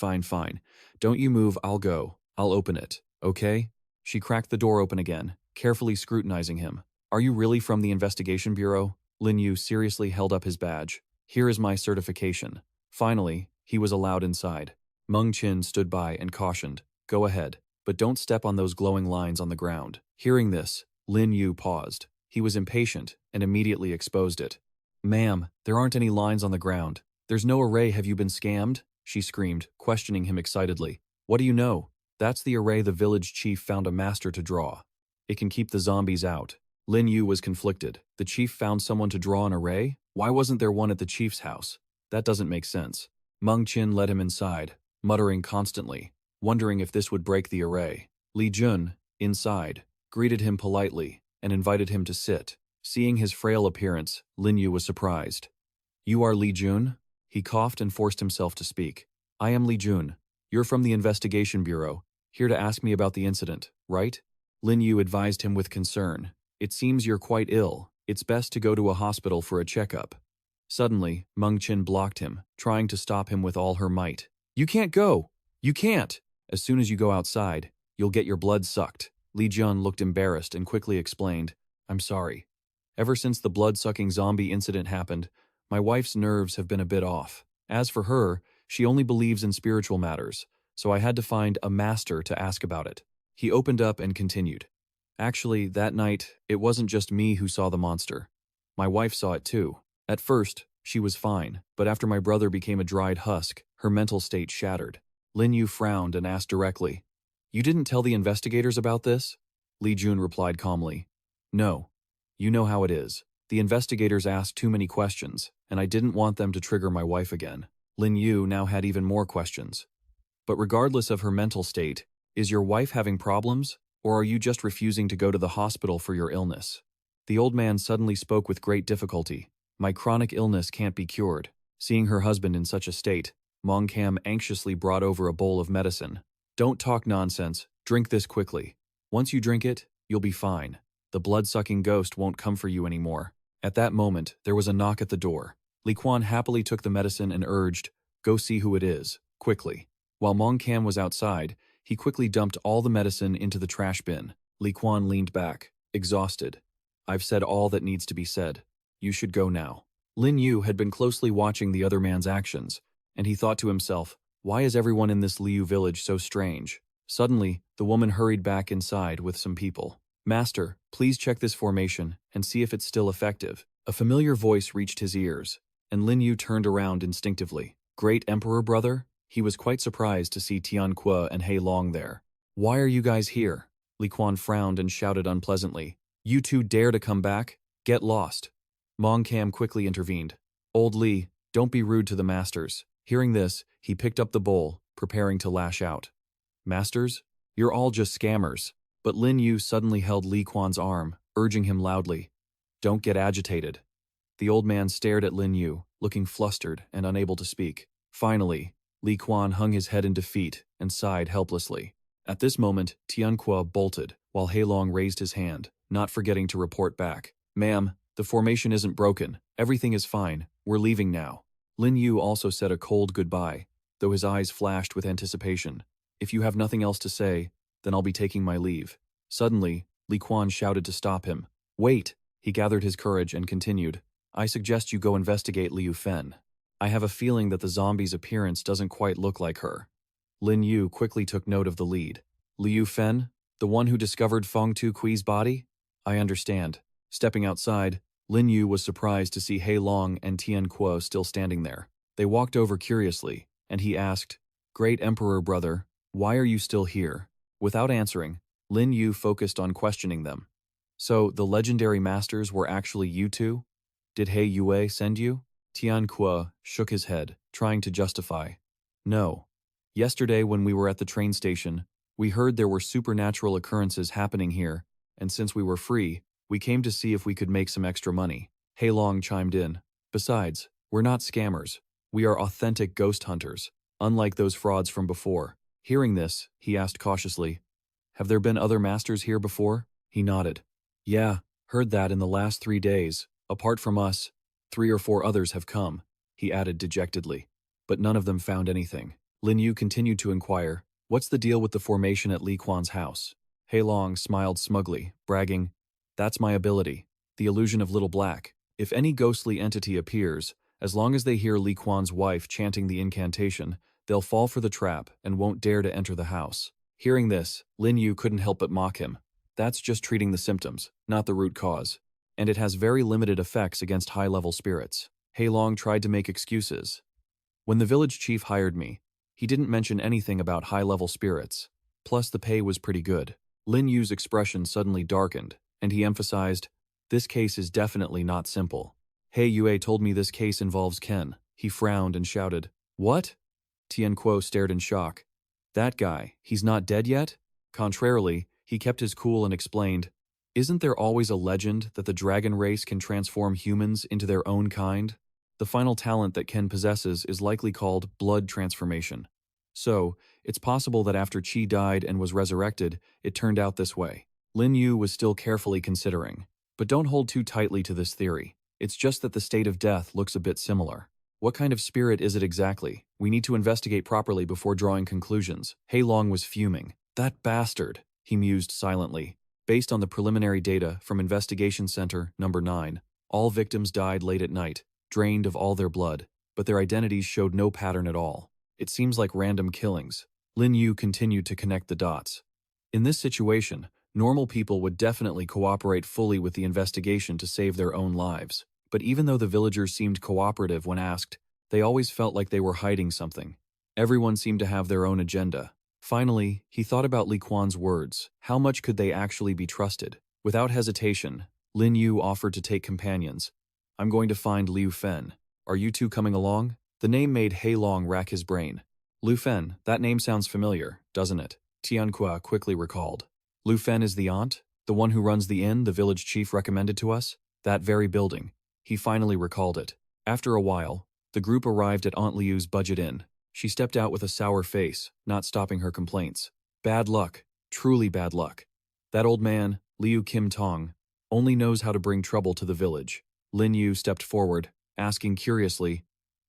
S1: Don't you move, I'll go. I'll open it, okay? She cracked the door open again, carefully scrutinizing him. Are you really from the investigation bureau? Lin Yu seriously held up his badge. Here is my certification. Finally, he was allowed inside. Meng Qin stood by and cautioned, Go ahead, but don't step on those glowing lines on the ground. Hearing this, Lin Yu paused. He was impatient and immediately exposed it. Ma'am, there aren't any lines on the ground. There's no array, have you been scammed? She screamed, questioning him excitedly. What do you know? That's the array the village chief found a master to draw. It can keep the zombies out. Lin Yu was conflicted. The chief found someone to draw an array? Why wasn't there one at the chief's house? That doesn't make sense. Meng Qin led him inside, muttering constantly, wondering if this would break the array. Li Jun, inside, greeted him politely and invited him to sit. Seeing his frail appearance, Lin Yu was surprised. You are Li Jun? He coughed and forced himself to speak. I am Li Jun. You're from the investigation bureau, here to ask me about the incident, right? Lin Yu advised him with concern. It seems you're quite ill. It's best to go to a hospital for a checkup. Suddenly, Meng Qin blocked him, trying to stop him with all her might. You can't go! You can't! As soon as you go outside, you'll get your blood sucked. Li Jun looked embarrassed and quickly explained, I'm sorry. Ever since the blood-sucking zombie incident happened, my wife's nerves have been a bit off. As for her, she only believes in spiritual matters, so I had to find a master to ask about it. He opened up and continued. Actually, that night, it wasn't just me who saw the monster. My wife saw it too. At first, She was fine, but after my brother became a dried husk, her mental state shattered. Lin Yu frowned and asked directly, "You didn't tell the investigators about this?" Li Jun replied calmly, "No. You know how it is. The investigators asked too many questions, and I didn't want them to trigger my wife again." Lin Yu now had even more questions. "But regardless of her mental state, is your wife having problems, or are you just refusing to go to the hospital for your illness?" The old man suddenly spoke with great difficulty. "My chronic illness can't be cured." Seeing her husband in such a state, Mong Kam anxiously brought over a bowl of medicine. "Don't talk nonsense, drink this quickly. Once you drink it, you'll be fine. The blood-sucking ghost won't come for you anymore." At that moment, there was a knock at the door. Li Quan happily took the medicine and urged, "Go see who it is, quickly." While Mong Kam was outside, he quickly dumped all the medicine into the trash bin. Li Quan leaned back, exhausted. "I've said all that needs to be said. You should go now." Lin Yu had been closely watching the other man's actions, and he thought to himself, "Why is everyone in this Liu village so strange?" Suddenly, the woman hurried back inside with some people. "Master, please check this formation and see if it's still effective." A familiar voice reached his ears, and Lin Yu turned around instinctively. "Great Emperor brother?" He was quite surprised to see Tian Kuo and He Long there. "Why are you guys here?" Li Quan frowned and shouted unpleasantly, "You two dare to come back? Get lost." Mong Kam quickly intervened. "Old Li, don't be rude to the masters." Hearing this, he picked up the bowl, preparing to lash out. "Masters? You're all just scammers." But Lin Yu suddenly held Li Quan's arm, urging him loudly, "Don't get agitated." The old man stared at Lin Yu, looking flustered and unable to speak. Finally, Li Quan hung his head in defeat and sighed helplessly. At this moment, Tian Kuo bolted, while He Long raised his hand, not forgetting to report back. "Ma'am, the formation isn't broken. Everything is fine. We're leaving now." Lin Yu also said a cold goodbye, though his eyes flashed with anticipation. "If you have nothing else to say, then I'll be taking my leave." Suddenly, Li Quan shouted to stop him. "Wait!" He gathered his courage and continued, "I suggest you go investigate Liu Fen. I have a feeling that the zombie's appearance doesn't quite look like her." Lin Yu quickly took note of the lead. "Liu Fen? The one who discovered Feng Tu Kui's body? I understand." Stepping outside, Lin Yu was surprised to see He Long and Tian Kuo still standing there. They walked over curiously, and he asked, "Great Emperor brother, why are you still here?" Without answering, Lin Yu focused on questioning them. "So, the legendary masters were actually you two? Did He Yue send you?" Tian Kuo shook his head, trying to justify. "No. Yesterday when we were at the train station, we heard there were supernatural occurrences happening here, and since we were free, we came to see if we could make some extra money." He Long chimed in. "Besides, we're not scammers. We are authentic ghost hunters, unlike those frauds from before." Hearing this, he asked cautiously, "Have there been other masters here before?" He nodded. "Yeah, heard that in the last 3 days. Apart from us, 3 or 4 others have come," he added dejectedly. "But none of them found anything." Lin Yu continued to inquire, "What's the deal with the formation at Li Quan's house?" He Long smiled smugly, bragging, "That's my ability, the illusion of Little Black. If any ghostly entity appears, as long as they hear Li Quan's wife chanting the incantation, they'll fall for the trap and won't dare to enter the house." Hearing this, Lin Yu couldn't help but mock him. "That's just treating the symptoms, not the root cause. And it has very limited effects against high-level spirits." He Long tried to make excuses. "When the village chief hired me, he didn't mention anything about high-level spirits. Plus the pay was pretty good." Lin Yu's expression suddenly darkened, and he emphasized, "This case is definitely not simple. He Yue told me this case involves Ken." He frowned and shouted, "What?" Tian Kuo stared in shock. "That guy, he's not dead yet?" Contrarily, he kept his cool and explained, "Isn't there always a legend that the dragon race can transform humans into their own kind? The final talent that Ken possesses is likely called blood transformation. So, it's possible that after Qi died and was resurrected, it turned out this way." Lin Yu was still carefully considering. "But don't hold too tightly to this theory. It's just that the state of death looks a bit similar. What kind of spirit is it exactly? We need to investigate properly before drawing conclusions." He Long was fuming. "That bastard," he mused silently. "Based on the preliminary data from Investigation Center Number 9, all victims died late at night, drained of all their blood, but their identities showed no pattern at all. It seems like random killings." Lin Yu continued to connect the dots. "In this situation, normal people would definitely cooperate fully with the investigation to save their own lives. But even though the villagers seemed cooperative when asked, they always felt like they were hiding something. Everyone seemed to have their own agenda. Finally, he thought about Li Quan's words. How much could they actually be trusted? Without hesitation, Lin Yu offered to take companions. I'm going to find Liu Fen. Are you two coming along? The name made He Long rack his brain. Liu Fen, that name sounds familiar, doesn't it? Tianqua quickly recalled. Liu Fen is the aunt? The one who runs the inn the village chief recommended to us? That very building. He finally recalled it. After a while, the group arrived at Aunt Liu's budget inn. She stepped out with a sour face, not stopping her complaints. Bad luck. Truly bad luck. That old man, Liu Kim Tong, only knows how to bring trouble to the village. Lin Yu stepped forward, asking curiously,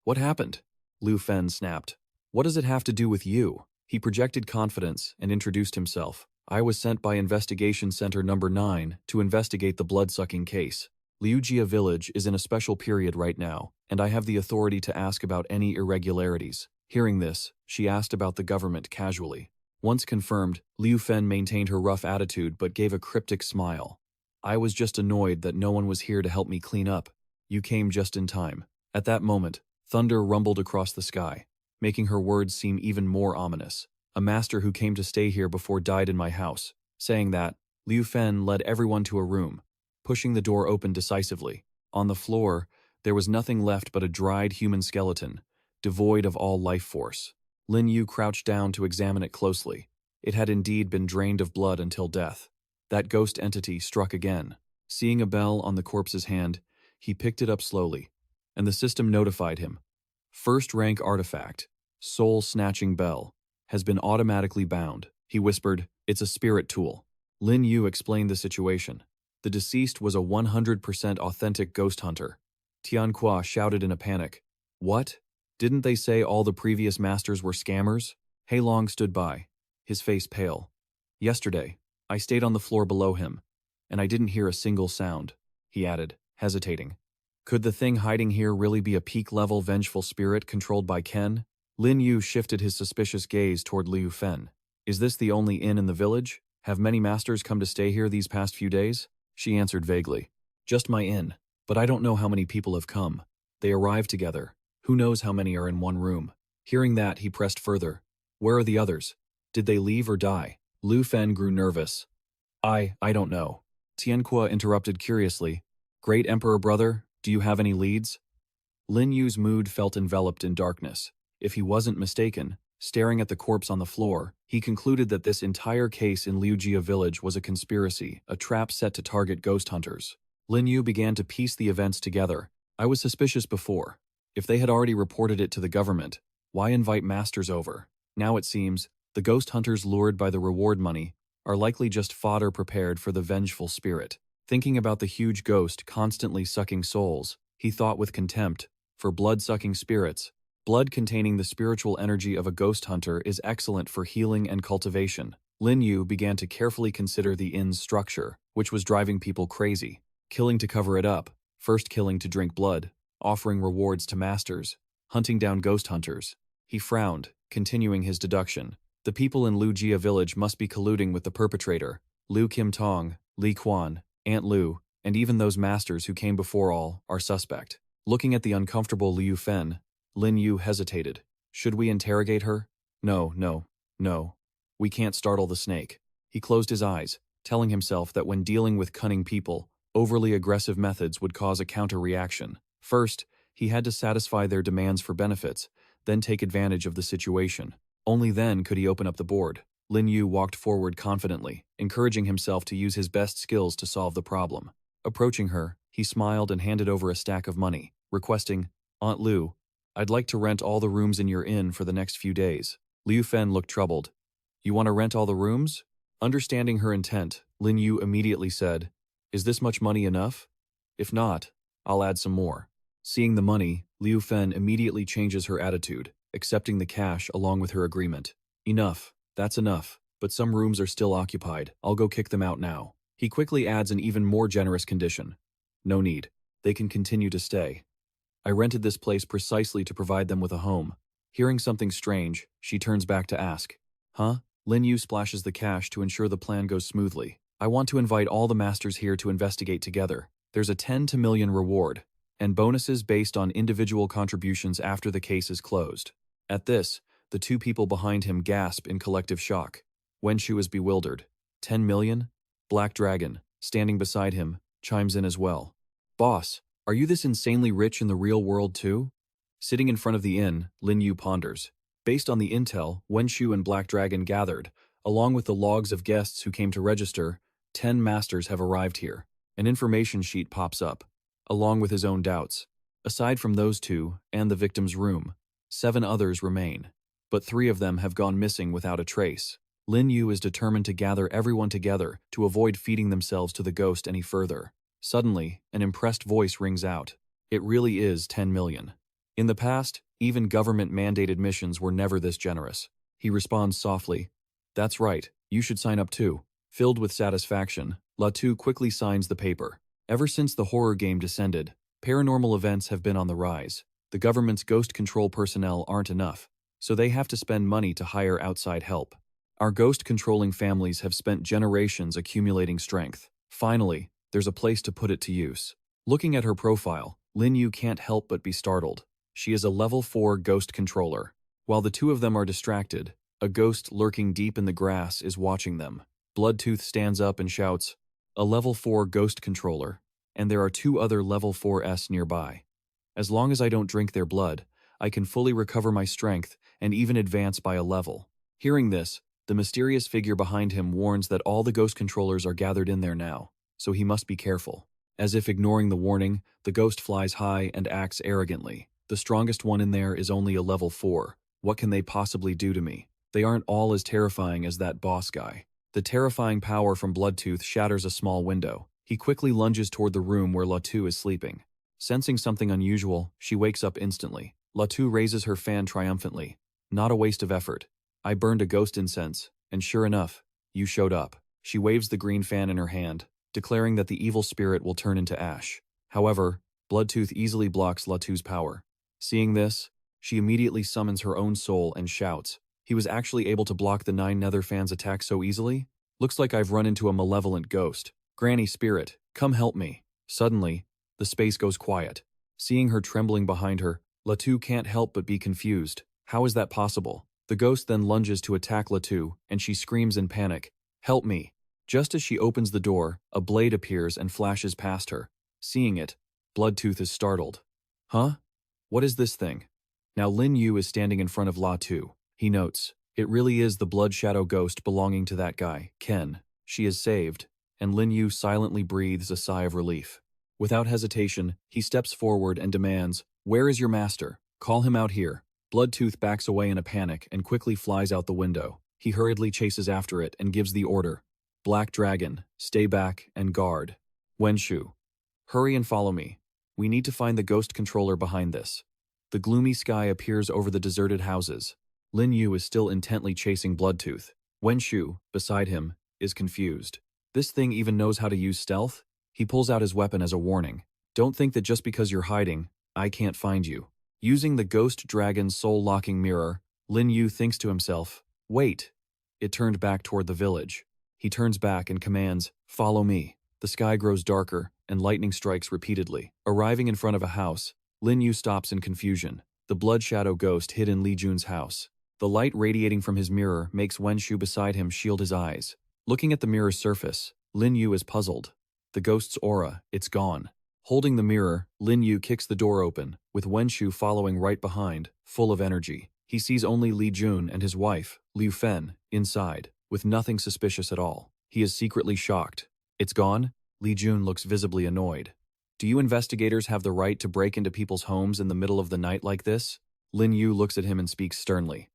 S1: What happened? Liu Fen snapped. What does it have to do with you? He projected confidence and introduced himself. I was sent by Investigation Center Number 9 to investigate the blood-sucking case. Liujia village is in a special period right now, and I have the authority to ask about any irregularities. Hearing this, she asked about the government casually. Once confirmed, Liu Fen maintained her rough attitude but gave a cryptic smile. I was just annoyed that no one was here to help me clean up. You came just in time. At that moment, thunder rumbled across the sky, making her words seem even more ominous. A master who came to stay here before died in my house. Saying that, Liu Fen led everyone to a room, pushing the door open decisively. On the floor, there was nothing left but a dried human skeleton, devoid of all life force. Lin Yu crouched down to examine it closely. It had indeed been drained of blood until death. That ghost entity struck again. Seeing a bell on the corpse's hand, he picked it up slowly, and the system notified him. First-rank artifact, soul-snatching bell, has been automatically bound. He whispered, It's a spirit tool. Lin Yu explained the situation. The deceased was a 100% authentic ghost hunter. Tianqua shouted in a panic. What? Didn't they say all the previous masters were scammers? He Long stood by, his face pale. Yesterday, I stayed on the floor below him, and I didn't hear a single sound, he added, hesitating. Could the thing hiding here really be a peak-level vengeful spirit controlled by Ken? Lin Yu shifted his suspicious gaze toward Liu Fen. Is this the only inn in the village? Have many masters come to stay here these past few days? She answered vaguely. Just my inn, but I don't know how many people have come. They arrived together. Who knows how many are in one room? Hearing that, he pressed further. Where are the others? Did they leave or die? Liu Fen grew nervous. I don't know. Tianqua interrupted curiously. Great Emperor Brother, do you have any leads? Lin Yu's mood felt enveloped in darkness. If he wasn't mistaken, staring at the corpse on the floor, he concluded that this entire case in Liujia village was a conspiracy, a trap set to target ghost hunters. Lin Yu began to piece the events together. I was suspicious before. If they had already reported it to the government, why invite masters over? Now it seems, the ghost hunters lured by the reward money are likely just fodder prepared for the vengeful spirit. Thinking about the huge ghost constantly sucking souls, he thought with contempt, for blood-sucking spirits, blood containing the spiritual energy of a ghost hunter is excellent for healing and cultivation. Lin Yu began to carefully consider the inn's structure, which was driving people crazy. Killing to cover it up, first killing to drink blood, offering rewards to masters, hunting down ghost hunters. He frowned, continuing his deduction. The people in Liujia village must be colluding with the perpetrator, Liu Kim Tong, Li Quan, Aunt Liu, and even those masters who came before all are suspect. Looking at the uncomfortable Liu Fen, Lin Yu hesitated. Should we interrogate her? No. We can't startle the snake. He closed his eyes, telling himself that when dealing with cunning people, overly aggressive methods would cause a counter-reaction. First, he had to satisfy their demands for benefits, then take advantage of the situation. Only then could he open up the board. Lin Yu walked forward confidently, encouraging himself to use his best skills to solve the problem. Approaching her, he smiled and handed over a stack of money, requesting, Aunt Liu, I'd like to rent all the rooms in your inn for the next few days. Liu Fen looked troubled. You want to rent all the rooms? Understanding her intent, Lin Yu immediately said, Is this much money enough? If not, I'll add some more. Seeing the money, Liu Fen immediately changes her attitude, accepting the cash along with her agreement. Enough, that's enough, but some rooms are still occupied. I'll go kick them out now. He quickly adds an even more generous condition. No need. They can continue to stay. I rented this place precisely to provide them with a home. Hearing something strange, she turns back to ask, Huh? Lin Yu splashes the cash to ensure the plan goes smoothly. I want to invite all the masters here to investigate together. There's a 10 to million reward. and bonuses based on individual contributions after the case is closed. At this, the two people behind him gasp in collective shock. Wenshu is bewildered. 10 million? Black Dragon, standing beside him, chimes in as well. Boss, are you this insanely rich in the real world too? Sitting in front of the inn, Lin Yu ponders. Based on the intel Wenshu and Black Dragon gathered, along with the logs of guests who came to register, 10 masters have arrived here. An information sheet pops up, along with his own doubts. Aside from those two and the victim's room, 7 others remain, but 3 of them have gone missing without a trace. Lin Yu is determined to gather everyone together to avoid feeding themselves to the ghost any further. Suddenly, an impressed voice rings out. It really is 10 million. In the past, even government-mandated missions were never this generous. He responds softly, "That's right, you should sign up too." Filled with satisfaction, Latu quickly signs the paper. Ever since the horror game descended, paranormal events have been on the rise. The government's ghost control personnel aren't enough, so they have to spend money to hire outside help. Our ghost-controlling families have spent generations accumulating strength. Finally, there's a place to put it to use. Looking at her profile, Lin Yu can't help but be startled. She is a level 4 ghost controller. While the two of them are distracted, a ghost lurking deep in the grass is watching them. Bloodtooth stands up and shouts, "A level 4 ghost controller, and there are 2 other level 4s nearby. As long as I don't drink their blood, I can fully recover my strength and even advance by a level." Hearing this, the mysterious figure behind him warns that all the ghost controllers are gathered in there now, so he must be careful. As if ignoring the warning, the ghost flies high and acts arrogantly. "The strongest one in there is only a level 4. What can they possibly do to me? They aren't all as terrifying as that boss guy." The terrifying power from Bloodtooth shatters a small window. He quickly lunges toward the room where Latu is sleeping. Sensing something unusual, she wakes up instantly. Latu raises her fan triumphantly. "Not a waste of effort. I burned a ghost incense, and sure enough, you showed up." She waves the green fan in her hand, declaring that the evil spirit will turn into ash. However, Bloodtooth easily blocks Latu's power. Seeing this, she immediately summons her own soul and shouts, "He was actually able to block the 9 nether fans' attack so easily? Looks like I've run into a malevolent ghost. Granny Spirit, come help me." Suddenly, the space goes quiet. Seeing her trembling behind her, Latu can't help but be confused. How is that possible? The ghost then lunges to attack Latu, and she screams in panic, "Help me." Just as she opens the door, a blade appears and flashes past her. Seeing it, Bloodtooth is startled. "Huh? What is this thing?" Now Lin Yu is standing in front of Latu. He notes, it really is the blood shadow ghost belonging to that guy, Ken. She is saved, and Lin Yu silently breathes a sigh of relief. Without hesitation, he steps forward and demands, "Where is your master? Call him out here." Bloodtooth backs away in a panic and quickly flies out the window. He hurriedly chases after it and gives the order, "Black Dragon, stay back and guard. Wenshu, hurry and follow me. We need to find the ghost controller behind this." The gloomy sky appears over the deserted houses. Lin Yu is still intently chasing Bloodtooth. Wenshu, beside him, is confused. This thing even knows how to use stealth? He pulls out his weapon as a warning. "Don't think that just because you're hiding, I can't find you." Using the ghost dragon's soul-locking mirror, Lin Yu thinks to himself, "Wait." It turned back toward the village. He turns back and commands, "Follow me." The sky grows darker, and lightning strikes repeatedly. Arriving in front of a house, Lin Yu stops in confusion. The blood shadow ghost hid in Li Jun's house. The light radiating from his mirror makes Wenshu beside him shield his eyes. Looking at the mirror's surface, Lin Yu is puzzled. The ghost's aura, it's gone. Holding the mirror, Lin Yu kicks the door open, with Wenshu following right behind, full of energy. He sees only Li Jun and his wife, Liu Fen, inside, with nothing suspicious at all. He is secretly shocked. "It's gone?" Li Jun looks visibly annoyed. "Do you investigators have the right to break into people's homes in the middle of the night like this?" Lin Yu looks at him and speaks sternly.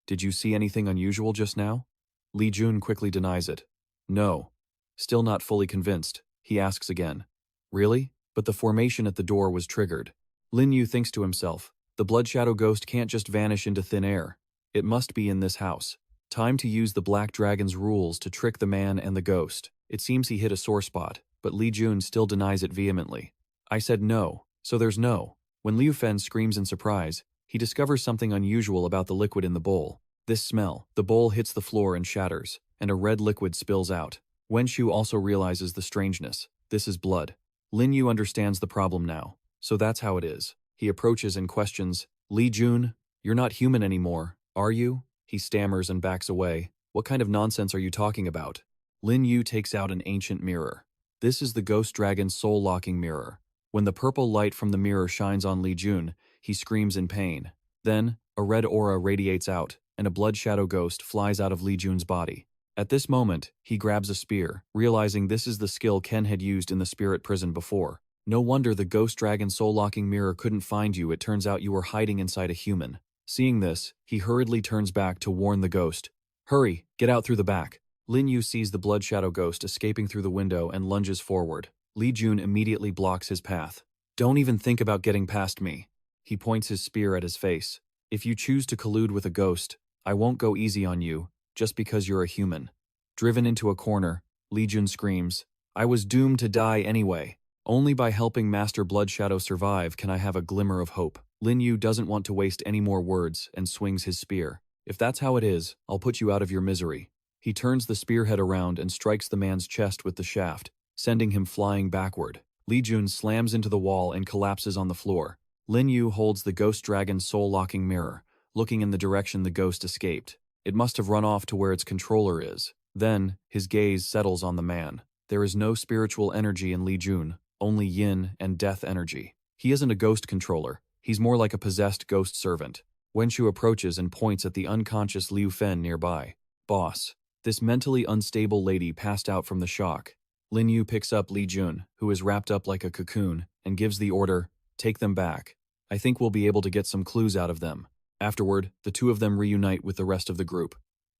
S1: "Did you see anything unusual just now?" Li Jun quickly denies it. "No." Still not fully convinced, he asks again. "Really?" But the formation at the door was triggered. Lin Yu thinks to himself, the blood shadow ghost can't just vanish into thin air. It must be in this house. Time to use the Black Dragon's rules to trick the man and the ghost. It seems he hit a sore spot, but Li Jun still denies it vehemently. "I said no, so there's no." When Liu Fen screams in surprise, he discovers something unusual about the liquid in the bowl. This smell. The bowl hits the floor and shatters, and a red liquid spills out. Wenshu also realizes the strangeness. This is blood. Lin Yu understands the problem now. So that's how it is. He approaches and questions, Li Jun, you're not human anymore, are you? He stammers and backs away. What kind of nonsense are you talking about? Lin Yu takes out an ancient mirror. This is the Ghost Dragon's soul-locking mirror. When the purple light from the mirror shines on Li Jun, he screams in pain. Then, a red aura radiates out, and a blood shadow ghost flies out of Li Jun's body. At this moment, he grabs a spear, realizing this is the skill Ken had used in the spirit prison before. No wonder the Ghost Dragon soul-locking mirror couldn't find you. It turns out you were hiding inside a human. Seeing this, he hurriedly turns back to warn the ghost. Hurry, get out through the back. Lin Yu sees the blood shadow ghost escaping through the window and lunges forward. Li Jun immediately blocks his path. Don't even think about getting past me. He points his spear at his face. If you choose to collude with a ghost, I won't go easy on you, just because you're a human. Driven into a corner, Li Jun screams, I was doomed to die anyway. Only by helping Master Bloodshadow survive can I have a glimmer of hope. Lin Yu doesn't want to waste any more words and swings his spear. If that's how it is, I'll put you out of your misery. He turns the spearhead around and strikes the man's chest with the shaft, sending him flying backward. Li Jun slams into the wall and collapses on the floor. Lin Yu holds the Ghost Dragon's soul-locking mirror, looking in the direction the ghost escaped. It must have run off to where its controller is. Then, his gaze settles on the man. There is no spiritual energy in Li Jun, only yin and death energy. He isn't a ghost controller, he's more like a possessed ghost servant. Wenshu approaches and points at the unconscious Liu Fen nearby. Boss, this mentally unstable lady passed out from the shock. Lin Yu picks up Li Jun, who is wrapped up like a cocoon, and gives the order, take them back. I think we'll be able to get some clues out of them. Afterward, the two of them reunite with the rest of the group.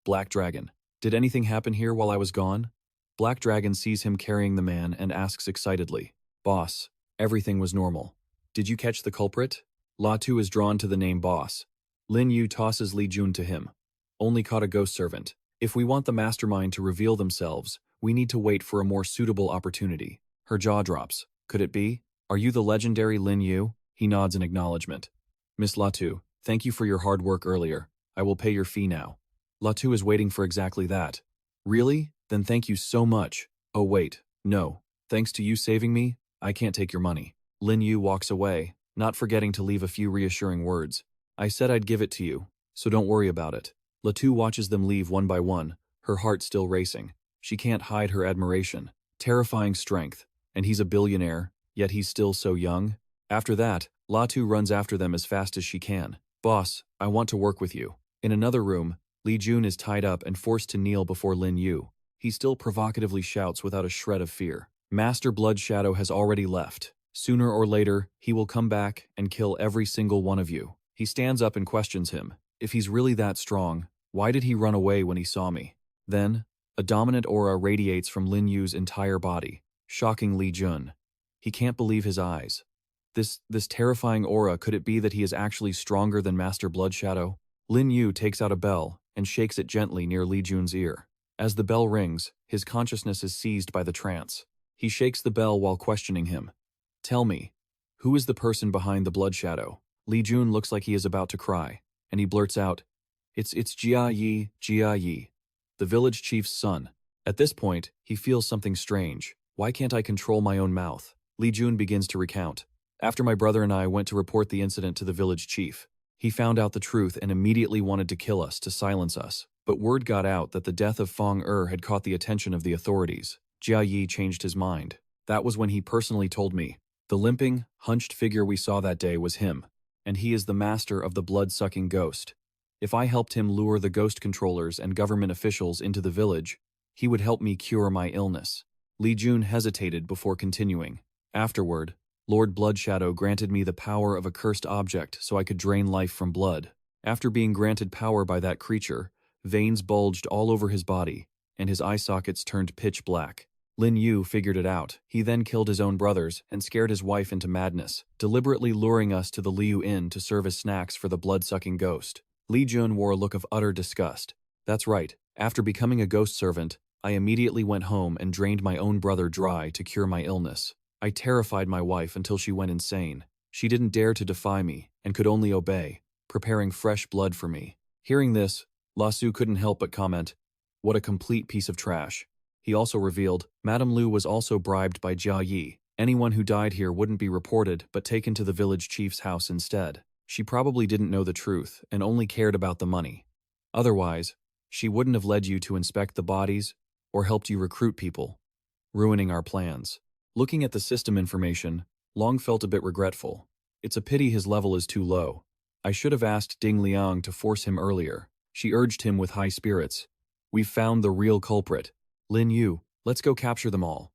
S1: Black Dragon, did anything happen here while I was gone? Black Dragon sees him carrying the man and asks excitedly, Boss, everything was normal. Did you catch the culprit? Latu is drawn to the name Boss. Lin Yu tosses Li Jun to him. Only caught a ghost servant. If we want the mastermind to reveal themselves, we need to wait for a more suitable opportunity. Her jaw drops. Could it be? Are you the legendary Lin Yu? He nods in acknowledgement. Miss Latu, thank you for your hard work earlier. I will pay your fee now. Latu is waiting for exactly that. Really? Then thank you so much. Oh wait, no. Thanks to you saving me, I can't take your money. Lin Yu walks away, not forgetting to leave a few reassuring words. I said I'd give it to you, so don't worry about it. Latu watches them leave one by one, her heart still racing. She can't hide her admiration. Terrifying strength. And he's a billionaire, yet he's still so young. After that, Latu runs after them as fast as she can. Boss, I want to work with you. In another room, Li Jun is tied up and forced to kneel before Lin Yu. He still provocatively shouts without a shred of fear. Master Blood Shadow has already left. Sooner or later, he will come back and kill every single one of you. He stands up and questions him. If he's really that strong, why did he run away when he saw me? Then, a dominant aura radiates from Lin Yu's entire body, shocking Li Jun. He can't believe his eyes. This terrifying aura, could it be that he is actually stronger than Master Blood Shadow? Lin Yu takes out a bell and shakes it gently near Li Jun's ear. As the bell rings, his consciousness is seized by the trance. He shakes the bell while questioning him. Tell me, who is the person behind the Blood Shadow? Li Jun looks like he is about to cry, and he blurts out, It's Xia Yi, the village chief's son. At this point, he feels something strange. Why can't I control my own mouth? Li Jun begins to recount. After my brother and I went to report the incident to the village chief, he found out the truth and immediately wanted to kill us to silence us. But word got out that the death of Feng had caught the attention of the authorities. Jia Yi changed his mind. That was when he personally told me. The limping, hunched figure we saw that day was him, and he is the master of the blood-sucking ghost. If I helped him lure the ghost controllers and government officials into the village, he would help me cure my illness. Li Jun hesitated before continuing. Afterward, Lord Bloodshadow granted me the power of a cursed object so I could drain life from blood. After being granted power by that creature, veins bulged all over his body, and his eye sockets turned pitch black. Lin Yu figured it out. He then killed his own brothers and scared his wife into madness, deliberately luring us to the Liu Inn to serve as snacks for the blood-sucking ghost. Li Jun wore a look of utter disgust. That's right, after becoming a ghost servant, I immediately went home and drained my own brother dry to cure my illness. I terrified my wife until she went insane. She didn't dare to defy me and could only obey, preparing fresh blood for me. Hearing this, Lasu couldn't help but comment, "What a complete piece of trash." He also revealed, Madame Lu was also bribed by Jia Yi, Anyone who died here wouldn't be reported but taken to the village chief's house instead. She probably didn't know the truth and only cared about the money. Otherwise, she wouldn't have led you to inspect the bodies or helped you recruit people, ruining our plans. Looking at the system information, Long felt a bit regretful. It's a pity his level is too low. I should have asked Ding Liang to force him earlier. She urged him with high spirits. We've found the real culprit. Lin Yu, let's go capture them all.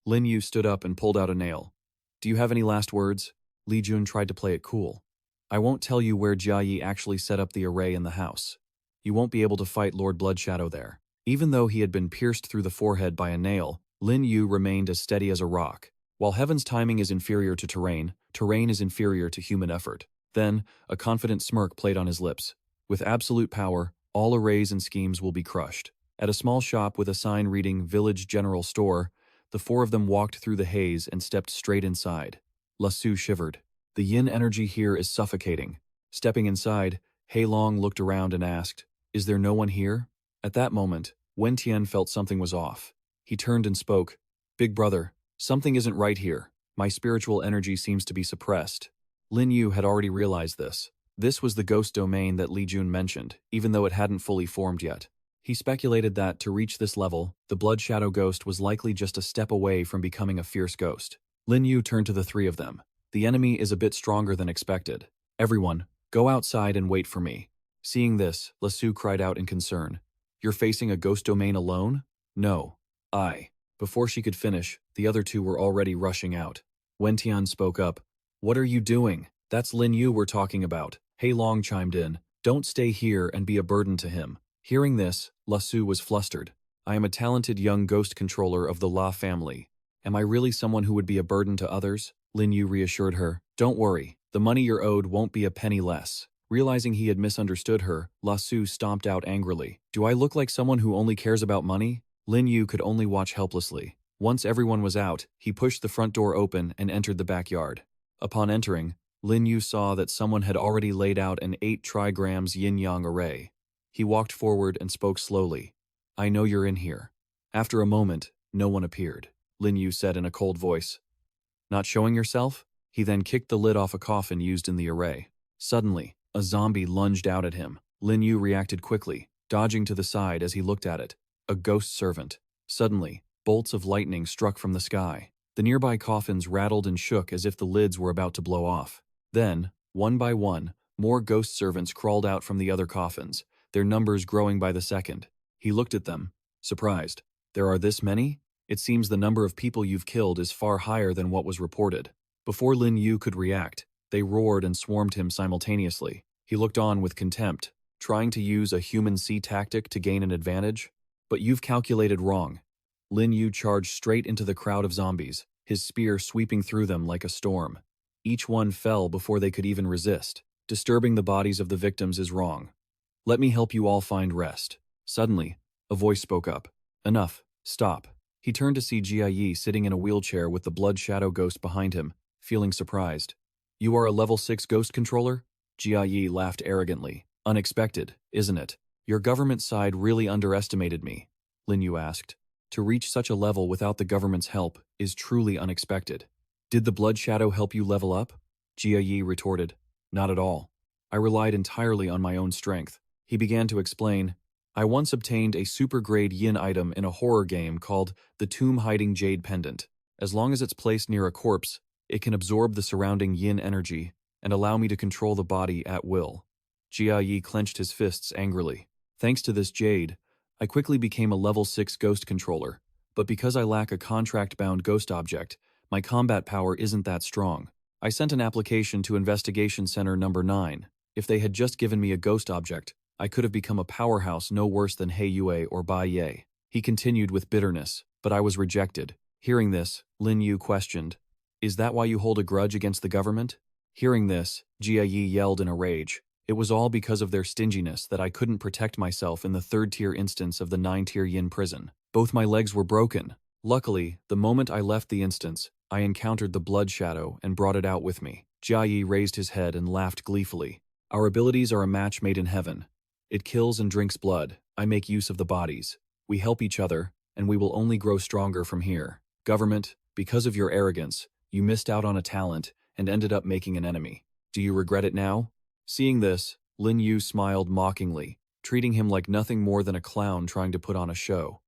S1: Lin Yu stood up and pulled out a nail. Do you have any last words? Li Jun tried to play it cool. I won't tell you where Jia Yi actually set up the array in the house. You won't be able to fight Lord Bloodshadow there. Even though he had been pierced through the forehead by a nail, Lin Yu remained as steady as a rock. While heaven's timing is inferior to terrain, terrain is inferior to human effort. Then, a confident smirk played on his lips. With absolute power, all arrays and schemes will be crushed. At a small shop with a sign reading Village General Store, the four of them walked through the haze and stepped straight inside. Lasu shivered. The yin energy here is suffocating. Stepping inside, Hei Long looked around and asked, Is there no one here? At that moment, Wen Tian felt something was off. He turned and spoke, Big brother, something isn't right here. My spiritual energy seems to be suppressed. Lin Yu had already realized this. This was the ghost domain that Li Jun mentioned, even though it hadn't fully formed yet. He speculated that, to reach this level, the Blood Shadow Ghost was likely just a step away from becoming a fierce ghost. Lin Yu turned to the three of them. The enemy is a bit stronger than expected. Everyone, go outside and wait for me. Seeing this, Lasu cried out in concern. You're facing a ghost domain alone? No. I. Before she could finish, the other two were already rushing out. Wen Tian spoke up. What are you doing? That's Lin Yu we're talking about. Hei Long chimed in. Don't stay here and be a burden to him. Hearing this, Lasu was flustered. I am a talented young ghost controller of the La family. Am I really someone who would be a burden to others? Lin Yu reassured her. Don't worry, the money you're owed won't be a penny less. Realizing he had misunderstood her, Lasu stomped out angrily. Do I look like someone who only cares about money? Lin Yu could only watch helplessly. Once everyone was out, he pushed the front door open and entered the backyard. Upon entering, Lin Yu saw that someone had already laid out an 8 trigrams yin-yang array. He walked forward and spoke slowly. I know you're in here. After a moment, no one appeared. Lin Yu said in a cold voice. Not showing yourself? He then kicked the lid off a coffin used in the array. Suddenly, a zombie lunged out at him. Lin Yu reacted quickly, dodging to the side as he looked at it. A ghost servant. Suddenly, bolts of lightning struck from the sky. The nearby coffins rattled and shook as if the lids were about to blow off. Then, one by one, more ghost servants crawled out from the other coffins, their numbers growing by the second. He looked at them, surprised. There are this many? It seems the number of people you've killed is far higher than what was reported. Before Lin Yu could react, they roared and swarmed him simultaneously. He looked on with contempt, trying to use a human sea tactic to gain an advantage. But you've calculated wrong. Lin Yu charged straight into the crowd of zombies, his spear sweeping through them like a storm. Each one fell before they could even resist. Disturbing the bodies of the victims is wrong. Let me help you all find rest. Suddenly, a voice spoke up. Enough. Stop. He turned to see Jia Yi sitting in a wheelchair with the Blood Shadow Ghost behind him, feeling surprised. You are a level 6 ghost controller? Jia Yi laughed arrogantly. Unexpected, isn't it? Your government side really underestimated me, Lin Yu asked. To reach such a level without the government's help is truly unexpected. Did the Blood Shadow help you level up? Jia Yi retorted. Not at all. I relied entirely on my own strength. He began to explain. I once obtained a super-grade yin item in a horror game called the Tomb Hiding Jade Pendant. As long as it's placed near a corpse, it can absorb the surrounding yin energy and allow me to control the body at will. Jia Yi clenched his fists angrily. Thanks to this jade, I quickly became a level 6 ghost controller, but because I lack a contract-bound ghost object, my combat power isn't that strong. I sent an application to Investigation Center number 9. If they had just given me a ghost object, I could have become a powerhouse no worse than He Yue or Bai Ye. He continued with bitterness, but I was rejected. Hearing this, Lin Yu questioned, Is that why you hold a grudge against the government? Hearing this, Jia Yi yelled in a rage. It was all because of their stinginess that I couldn't protect myself in the 3rd-tier instance of the 9-tier yin prison. Both my legs were broken. Luckily, the moment I left the instance, I encountered the Blood Shadow and brought it out with me. Jia Yi raised his head and laughed gleefully. Our abilities are a match made in heaven. It kills and drinks blood. I make use of the bodies. We help each other, and we will only grow stronger from here. Government, because of your arrogance, You missed out on a talent and ended up making an enemy. Do you regret it now? Seeing this, Lin Yu smiled mockingly, treating him like nothing more than a clown trying to put on a show.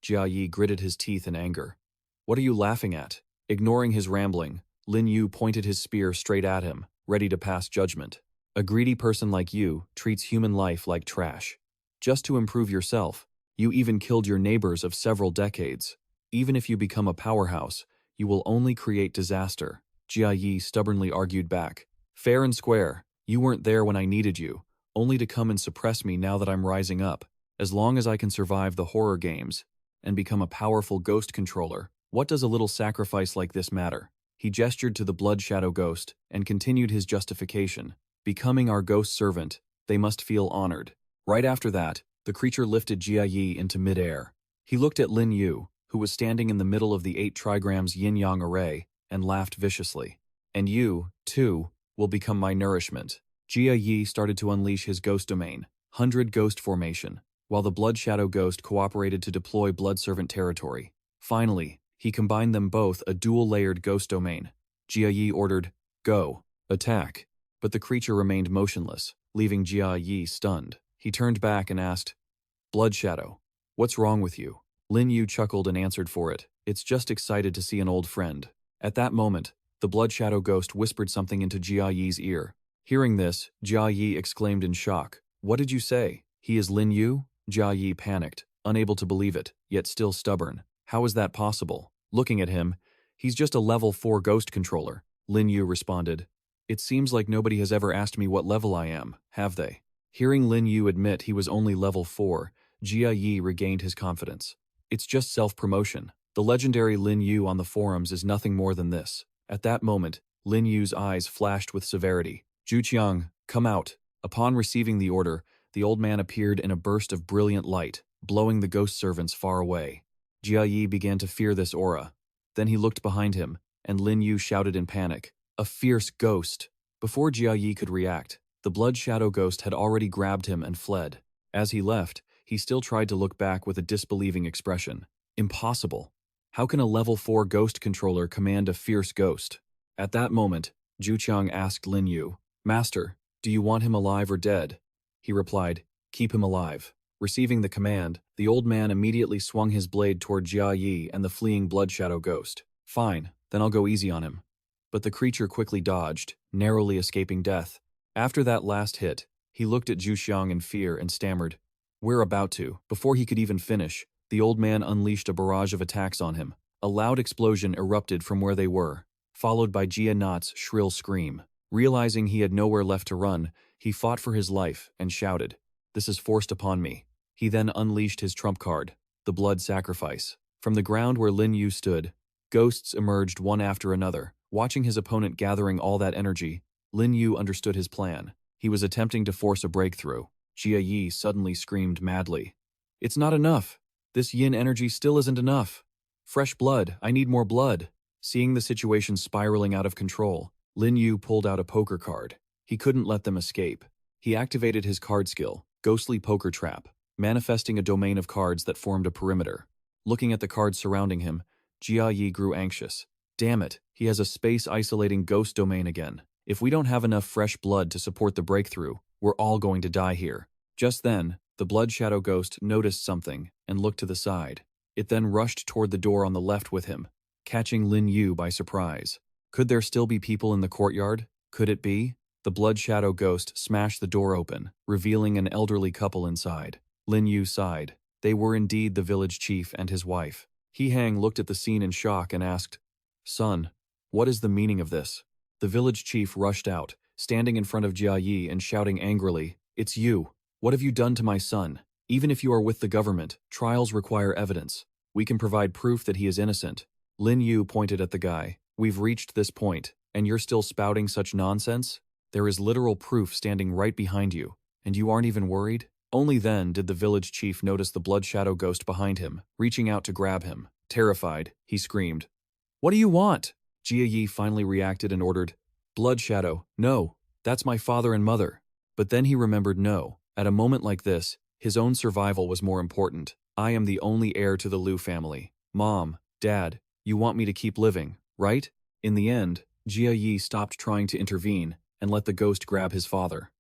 S1: Jia Yi gritted his teeth in anger. What are you laughing at? Ignoring his rambling, Lin Yu pointed his spear straight at him, ready to pass judgment. A greedy person like you treats human life like trash. Just to improve yourself, you even killed your neighbors of several decades. Even if you become a powerhouse, you will only create disaster. Jia Yi stubbornly argued back. Fair and square, you weren't there when I needed you, only to come and suppress me now that I'm rising up. As long as I can survive the horror games and become a powerful ghost controller, what does a little sacrifice like this matter? He gestured to the Blood Shadow Ghost and continued his justification. Becoming our ghost servant, they must feel honored. Right after that, the creature lifted Jia Yi into midair. He looked at Lin Yu, who was standing in the middle of the 8 trigrams yin-yang array, and laughed viciously. And you, too, will become my nourishment. Jia Yi started to unleash his ghost domain, 100 Ghost Formation, while the Blood Shadow Ghost cooperated to deploy Blood Servant territory. Finally, he combined them both a dual-layered ghost domain. Jia Yi ordered, "Go, attack." But the creature remained motionless, leaving Jia Yi stunned. He turned back and asked, Blood Shadow, what's wrong with you? Lin Yu chuckled and answered for it, it's just excited to see an old friend. At that moment, the Blood Shadow Ghost whispered something into Jia Yi's ear. Hearing this, Jia Yi exclaimed in shock, What did you say? He is Lin Yu? Jia Yi panicked, unable to believe it, yet still stubborn. How is that possible? Looking at him, he's just a level 4 ghost controller. Lin Yu responded, It seems like nobody has ever asked me what level I am, have they? Hearing Lin Yu admit he was only level 4, Jia Yi regained his confidence. It's just self-promotion. The legendary Lin Yu on the forums is nothing more than this. At that moment, Lin Yu's eyes flashed with severity. Zhuqiang, come out. Upon receiving the order, the old man appeared in a burst of brilliant light, blowing the ghost servants far away. Jia Yi began to fear this aura. Then he looked behind him, and Lin Yu shouted in panic, A fierce ghost! Before Jia Yi could react, the Blood Shadow Ghost had already grabbed him and fled. As he left, he still tried to look back with a disbelieving expression. Impossible. How can a level 4 ghost controller command a fierce ghost? At that moment, Zhuqiang asked Lin Yu, Master, do you want him alive or dead? He replied, Keep him alive. Receiving the command, the old man immediately swung his blade toward Jia Yi and the fleeing Blood Shadow Ghost. Fine, then I'll go easy on him. But the creature quickly dodged, narrowly escaping death. After that last hit, he looked at Zhuqiang in fear and stammered, We're about to. Before he could even finish, the old man unleashed a barrage of attacks on him. A loud explosion erupted from where they were, followed by Jia Nat's shrill scream. Realizing he had nowhere left to run, he fought for his life and shouted, This is forced upon me. He then unleashed his trump card, the Blood Sacrifice. From the ground where Lin Yu stood, ghosts emerged one after another. Watching his opponent gathering all that energy, Lin Yu understood his plan. He was attempting to force a breakthrough. Jia Yi suddenly screamed madly. It's not enough. This yin energy still isn't enough. Fresh blood, I need more blood. Seeing the situation spiraling out of control, Lin Yu pulled out a poker card. He couldn't let them escape. He activated his card skill, Ghostly Poker Trap, manifesting a domain of cards that formed a perimeter. Looking at the cards surrounding him, Jia Yi grew anxious. Damn it, he has a space-isolating ghost domain again. If we don't have enough fresh blood to support the breakthrough, we're all going to die here. Just then, the Blood Shadow Ghost noticed something and looked to the side. It then rushed toward the door on the left with him, catching Lin Yu by surprise. Could there still be people in the courtyard? Could it be? The Blood Shadow Ghost smashed the door open, revealing an elderly couple inside. Lin Yu sighed. They were indeed the village chief and his wife. He Hang looked at the scene in shock and asked, Son, what is the meaning of this? The village chief rushed out, standing in front of Jia Yi and shouting angrily, It's you! What have you done to my son? Even if you are with the government, trials require evidence. We can provide proof that he is innocent. Lin Yu pointed at the guy. We've reached this point, and you're still spouting such nonsense? There is literal proof standing right behind you, and you aren't even worried? Only then did the village chief notice the Blood Shadow Ghost behind him, reaching out to grab him. Terrified, he screamed, What do you want? Jia Yi finally reacted and ordered, Blood Shadow, no, that's my father and mother. But then he remembered no. At a moment like this, his own survival was more important. I am the only heir to the Liu family. Mom, Dad, you want me to keep living, right? In the end, Jia Yi stopped trying to intervene and let the ghost grab his father.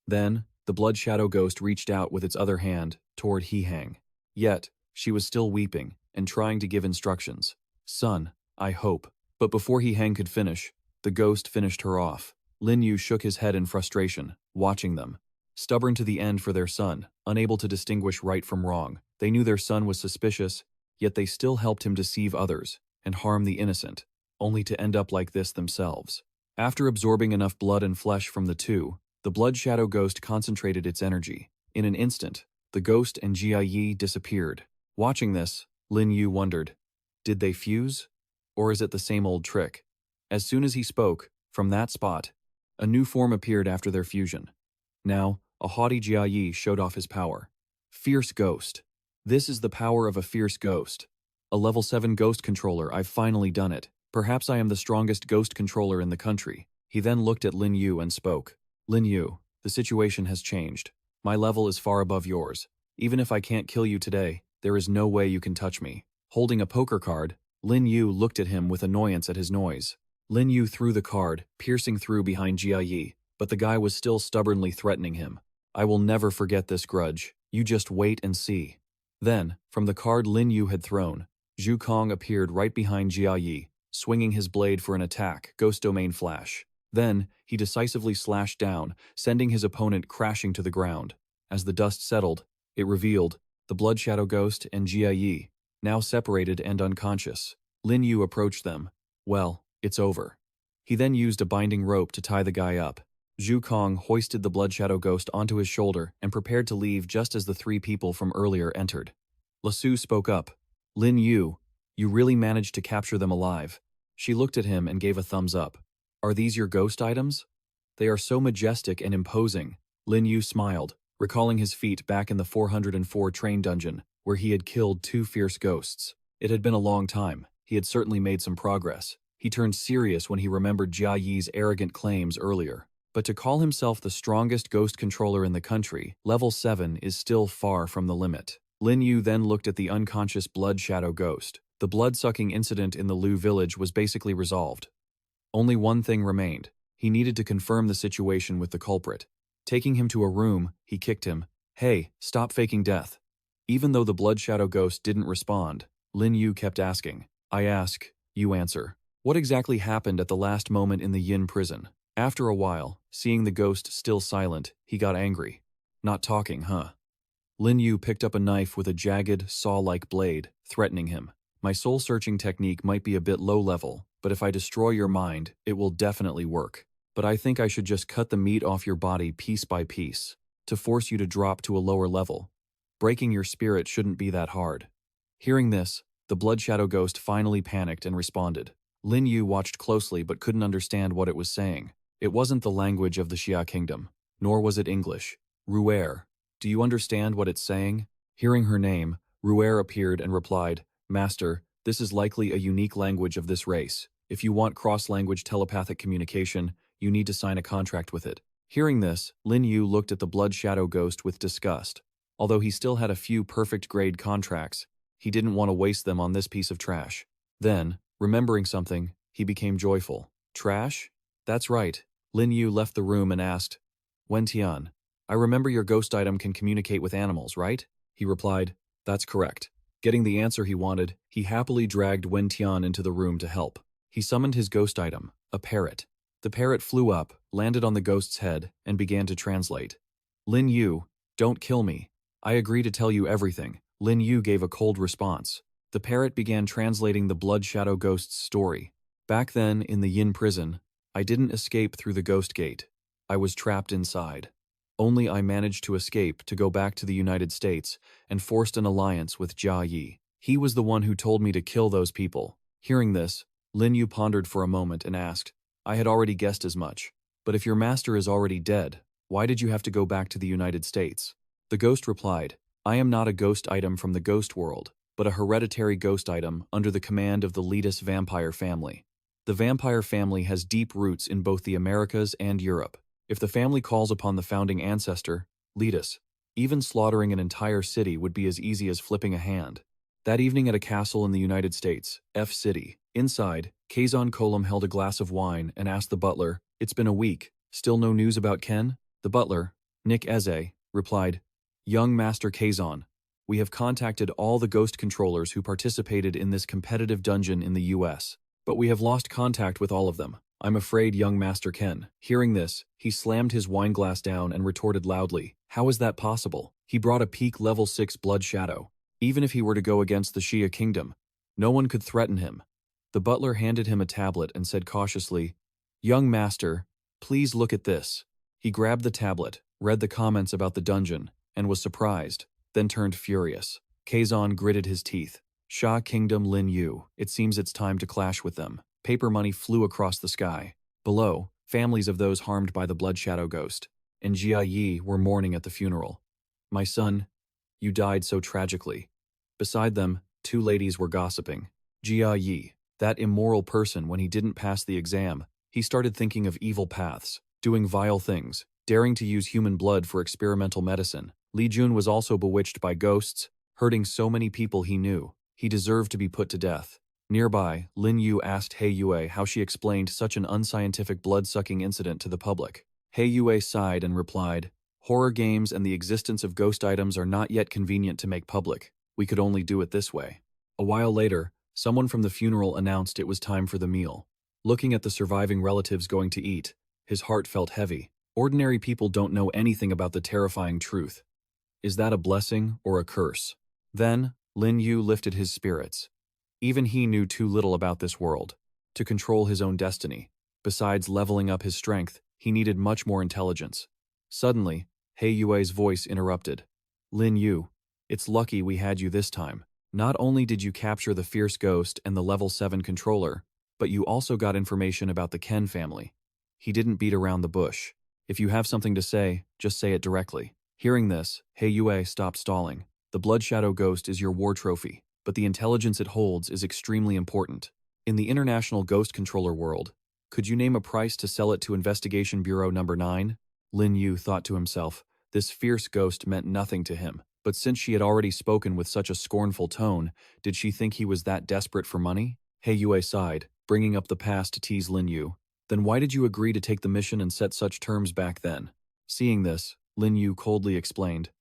S1: Then, the blood shadow ghost reached out with its other hand toward He Hang. Yet, she was still weeping and trying to give instructions. Son, I hope. But before He Hang could finish, the ghost finished her off. Lin Yu shook his head in frustration, watching them. Stubborn to the end for their son, unable to distinguish right from wrong, they knew their son was suspicious, yet they still helped him deceive others and harm the innocent, only to end up like this themselves. After absorbing enough blood and flesh from the two, the blood shadow ghost concentrated its energy. In an instant, the ghost and Jia Yi disappeared. Watching this, Lin Yu wondered, did they fuse? Or is it the same old trick? As soon as he spoke, from that spot, a new form appeared after their fusion. Now, a haughty Jia Yi showed off his power. Fierce Ghost. This is the power of a fierce ghost. A level 7 ghost controller, I've finally done it. Perhaps I am the strongest ghost controller in the country. He then looked at Lin Yu and spoke. Lin Yu, the situation has changed. My level is far above yours. Even if I can't kill you today, there is no way you can touch me. Holding a poker card, Lin Yu looked at him with annoyance at his noise. Lin Yu threw the card, piercing through behind Jia Yi, but the guy was still stubbornly threatening him. I will never forget this grudge. You just wait and see. Then, from the card Lin Yu had thrown, Zhu Kong appeared right behind Jia Yi, swinging his blade for an attack, Ghost Domain Flash. Then, he decisively slashed down, sending his opponent crashing to the ground. As the dust settled, it revealed the Blood Shadow Ghost and Jia Yi, now separated and unconscious. Lin Yu approached them. Well, it's over. He then used a binding rope to tie the guy up. Zhu Kong hoisted the Blood Shadow Ghost onto his shoulder and prepared to leave just as the three people from earlier entered. Lasu spoke up. Lin Yu, you really managed to capture them alive. She looked at him and gave a thumbs up. Are these your ghost items? They are so majestic and imposing. Lin Yu smiled, recalling his feat back in the 404 train dungeon, where he had killed 2 fierce ghosts. It had been a long time. He had certainly made some progress. He turned serious when he remembered Jia Yi's arrogant claims earlier. But to call himself the strongest ghost controller in the country, level 7 is still far from the limit. Lin Yu then looked at the unconscious Blood Shadow Ghost. The blood-sucking incident in the Lu village was basically resolved. Only one thing remained. He needed to confirm the situation with the culprit. Taking him to a room, he kicked him. Hey, stop faking death. Even though the Blood Shadow Ghost didn't respond, Lin Yu kept asking. I ask, you answer. What exactly happened at the last moment in the Yin prison? After a while, seeing the ghost still silent, he got angry. Not talking, huh? Lin Yu picked up a knife with a jagged, saw-like blade, threatening him. My soul-searching technique might be a bit low-level, but if I destroy your mind, it will definitely work. But I think I should just cut the meat off your body piece by piece, to force you to drop to a lower level. Breaking your spirit shouldn't be that hard. Hearing this, the Blood Shadow Ghost finally panicked and responded. Lin Yu watched closely but couldn't understand what it was saying. It wasn't the language of the Xia Kingdom, nor was it English. Ruer, do you understand what it's saying? Hearing her name, Ruer appeared and replied, Master, this is likely a unique language of this race. If you want cross-language telepathic communication, you need to sign a contract with it. Hearing this, Lin Yu looked at the Blood Shadow Ghost with disgust. Although he still had a few perfect-grade contracts, he didn't want to waste them on this piece of trash. Then, remembering something, he became joyful. Trash? That's right. Lin Yu left the room and asked, Wen Tian, I remember your ghost item can communicate with animals, right? He replied, That's correct. Getting the answer he wanted, he happily dragged Wen Tian into the room to help. He summoned his ghost item, a parrot. The parrot flew up, landed on the ghost's head, and began to translate. Lin Yu, don't kill me. I agree to tell you everything. Lin Yu gave a cold response. The parrot began translating the Blood Shadow Ghost's story. Back then, in the Yin prison, I didn't escape through the ghost gate. I was trapped inside. Only I managed to escape to go back to the United States and forced an alliance with Jia Yi. He was the one who told me to kill those people. Hearing this, Lin Yu pondered for a moment and asked, I had already guessed as much. But if your master is already dead, why did you have to go back to the United States? The ghost replied, I am not a ghost item from the ghost world, but a hereditary ghost item under the command of the Letus vampire family. The vampire family has deep roots in both the Americas and Europe. If the family calls upon the founding ancestor, Letus, even slaughtering an entire city would be as easy as flipping a hand. That evening at a castle in the United States, F City, Inside, Kazon Colum held a glass of wine and asked the butler, "It's been a week. Still no news about Ken?" The butler, Nick Eze, replied, "Young Master Kazon, we have contacted all the ghost controllers who participated in this competitive dungeon in the US, but we have lost contact with all of them. I'm afraid, young Master Ken." Hearing this, he slammed his wine glass down and retorted loudly, "How is that possible? He brought a peak level 6 blood shadow. Even if he were to go against the Xia kingdom, no one could threaten him." The butler handed him a tablet and said cautiously, "Young master, please look at this." He grabbed the tablet, read the comments about the dungeon, and was surprised, then turned furious. Kazon gritted his teeth. Xia Kingdom Lin Yu, it seems it's time to clash with them. Paper money flew across the sky. Below, families of those harmed by the Blood Shadow Ghost and Jia Yi were mourning at the funeral. "My son, you died so tragically." Beside them, two ladies were gossiping. Jia Yi, that immoral person, when he didn't pass the exam, he started thinking of evil paths, doing vile things, daring to use human blood for experimental medicine. Li Jun was also bewitched by ghosts, hurting so many people he knew. He deserved to be put to death. Nearby, Lin Yu asked He Yue how she explained such an unscientific blood-sucking incident to the public. He Yue sighed and replied, "Horror games and the existence of ghost items are not yet convenient to make public. We could only do it this way." A while later, someone from the funeral announced it was time for the meal. Looking at the surviving relatives going to eat, his heart felt heavy. Ordinary people don't know anything about the terrifying truth. Is that a blessing or a curse? Then, Lin Yu lifted his spirits. Even he knew too little about this world to control his own destiny. Besides leveling up his strength, he needed much more intelligence. Suddenly, He Yue's voice interrupted. "Lin Yu, it's lucky we had you this time. Not only did you capture the fierce ghost and the level 7 controller, but you also got information about the Ken family." He didn't beat around the bush. "If you have something to say, just say it directly." Hearing this, He Yue stopped stalling. "The Blood Shadow Ghost is your war trophy, but the intelligence it holds is extremely important. In the international ghost controller world, could you name a price to sell it to Investigation Bureau number 9? Lin Yu thought to himself, this fierce ghost meant nothing to him, but since she had already spoken with such a scornful tone, did she think he was that desperate for money? He Yue sighed, bringing up the past to tease Lin Yu. "Then why did you agree to take the mission and set such terms back then?" Seeing this, Lin Yu coldly explained,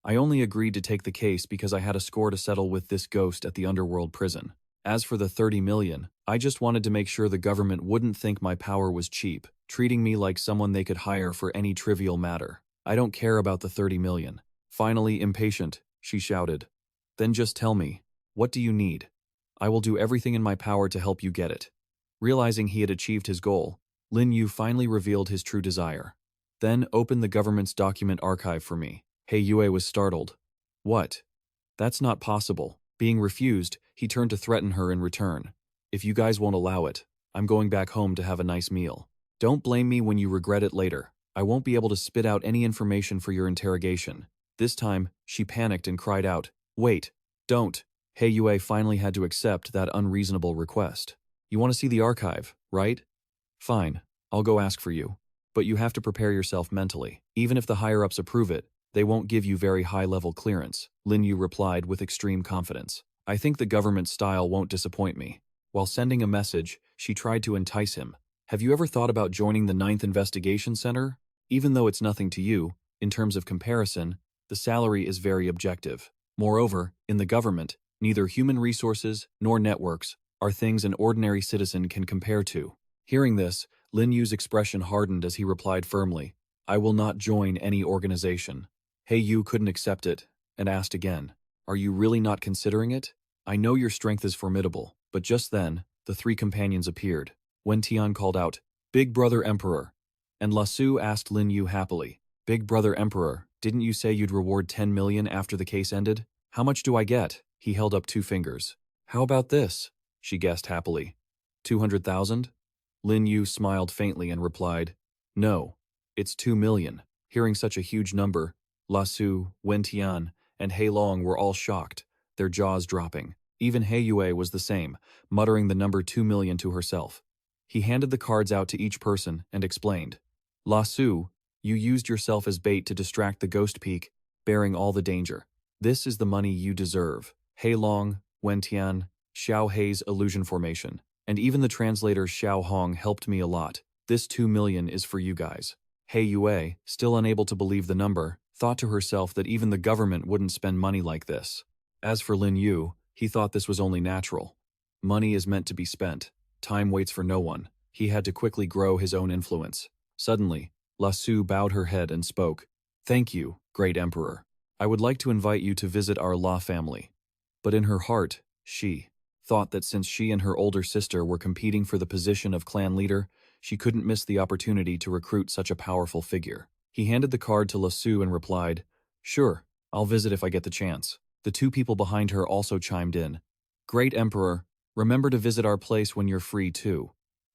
S1: "I only agreed to take the case because I had a score to settle with this ghost at the Underworld prison. As for the 30 million, I just wanted to make sure the government wouldn't think my power was cheap, treating me like someone they could hire for any trivial matter. I don't care about the 30 million. Finally, impatient, she shouted. "Then just tell me, what do you need? I will do everything in my power to help you get it." Realizing he had achieved his goal, Lin Yu finally revealed his true desire. "Then open the government's document archive for me." He Yue was startled. "What? That's not possible." Being refused, he turned to threaten her in return. "If you guys won't allow it, I'm going back home to have a nice meal. Don't blame me when you regret it later. I won't be able to spit out any information for your interrogation." This time, she panicked and cried out, "Wait, don't." He Yue finally had to accept that unreasonable request. "You want to see the archive, right? Fine, I'll go ask for you. But you have to prepare yourself mentally. Even if the higher-ups approve it, they won't give you very high-level clearance," Lin Yu replied with extreme confidence. "I think the government style won't disappoint me." While sending a message, she tried to entice him. "Have you ever thought about joining the 9th Investigation Center? Even though it's nothing to you, in terms of comparison, the salary is very objective. Moreover, in the government, neither human resources nor networks are things an ordinary citizen can compare to." Hearing this, Lin Yu's expression hardened as he replied firmly, "I will not join any organization." He Yu couldn't accept it, and asked again, "Are you really not considering it? I know your strength is formidable." But just then, the three companions appeared. Wen Tian called out, "Big Brother Emperor." And Lasu asked Lin Yu happily, "Big Brother Emperor, didn't you say you'd reward 10 million after the case ended? How much do I get?" He held up 2 fingers. "How about this?" she guessed happily. 200,000? Lin Yu smiled faintly and replied, "No, it's 2 million. Hearing such a huge number, Lasu, Wen Tian, and He Long were all shocked, their jaws dropping. Even He Yue was the same, muttering the number 2 million to herself. He handed the cards out to each person and explained, "Lasu, you used yourself as bait to distract the Ghost Peak, bearing all the danger. This is the money you deserve. He Long, Wen Tian, Xiao Hei's illusion formation, And even the translator Xiao Hong helped me a lot. This 2 million is for you guys. He Yue, still unable to believe the number, thought to herself that even the government wouldn't spend money like this. As for Lin Yu, he thought this was only natural. Money is meant to be spent. Time waits for no one. He had to quickly grow his own influence. Suddenly, La Su bowed her head and spoke. Thank you, great emperor. I would like to invite you to visit our La family. But in her heart, she thought that since she and her older sister were competing for the position of clan leader, she couldn't miss the opportunity to recruit such a powerful figure. He handed the card to La Su and replied, Sure, I'll visit if I get the chance. The two people behind her also chimed in. Great Emperor, remember to visit our place when you're free too.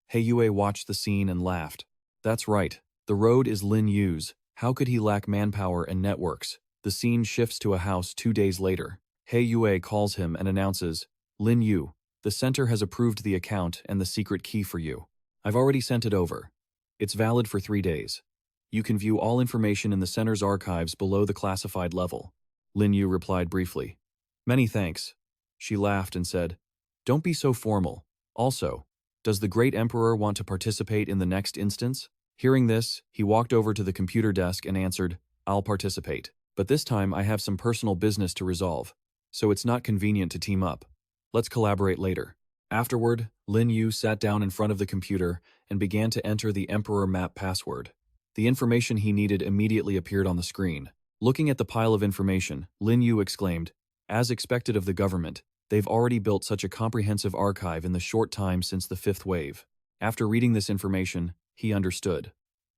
S1: He Yue watched the scene and laughed. That's right, the road is Lin Yu's. How could he lack manpower and networks? The scene shifts to a house 2 days later. He Yue calls him and announces, Lin Yu, the center has approved the account and the secret key for you. I've already sent it over. It's valid for 3 days. You can view all information in the center's archives below the classified level. Lin Yu replied briefly. Many thanks. She laughed and said, Don't be so formal. Also, does the great emperor want to participate in the next instance? Hearing this, he walked over to the computer desk and answered, I'll participate. But this time I have some personal business to resolve, so it's not convenient to team up. Let's collaborate later. Afterward, Lin Yu sat down in front of the computer and began to enter the Emperor map password. The information he needed immediately appeared on the screen. Looking at the pile of information, Lin Yu exclaimed, As expected of the government, they've already built such a comprehensive archive in the short time since the 5th wave. After reading this information, he understood.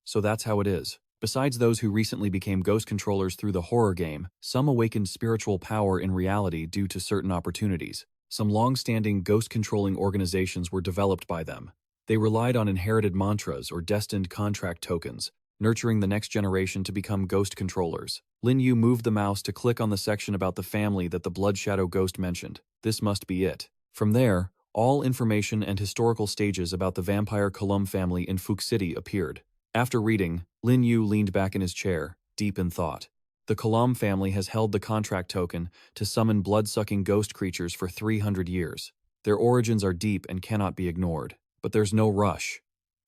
S1: So that's how it is. Besides those who recently became ghost controllers through the horror game, some awakened spiritual power in reality due to certain opportunities. Some long-standing ghost-controlling organizations were developed by them. They relied on inherited mantras or destined contract tokens, nurturing the next generation to become ghost controllers. Lin Yu moved the mouse to click on the section about the family that the Blood Shadow Ghost mentioned. This must be it. From there, all information and historical stages about the vampire Colum family in Fuke City appeared. After reading, Lin Yu leaned back in his chair, deep in thought. The Colum family has held the contract token to summon blood-sucking ghost creatures for 300 years. Their origins are deep and cannot be ignored. But there's no rush.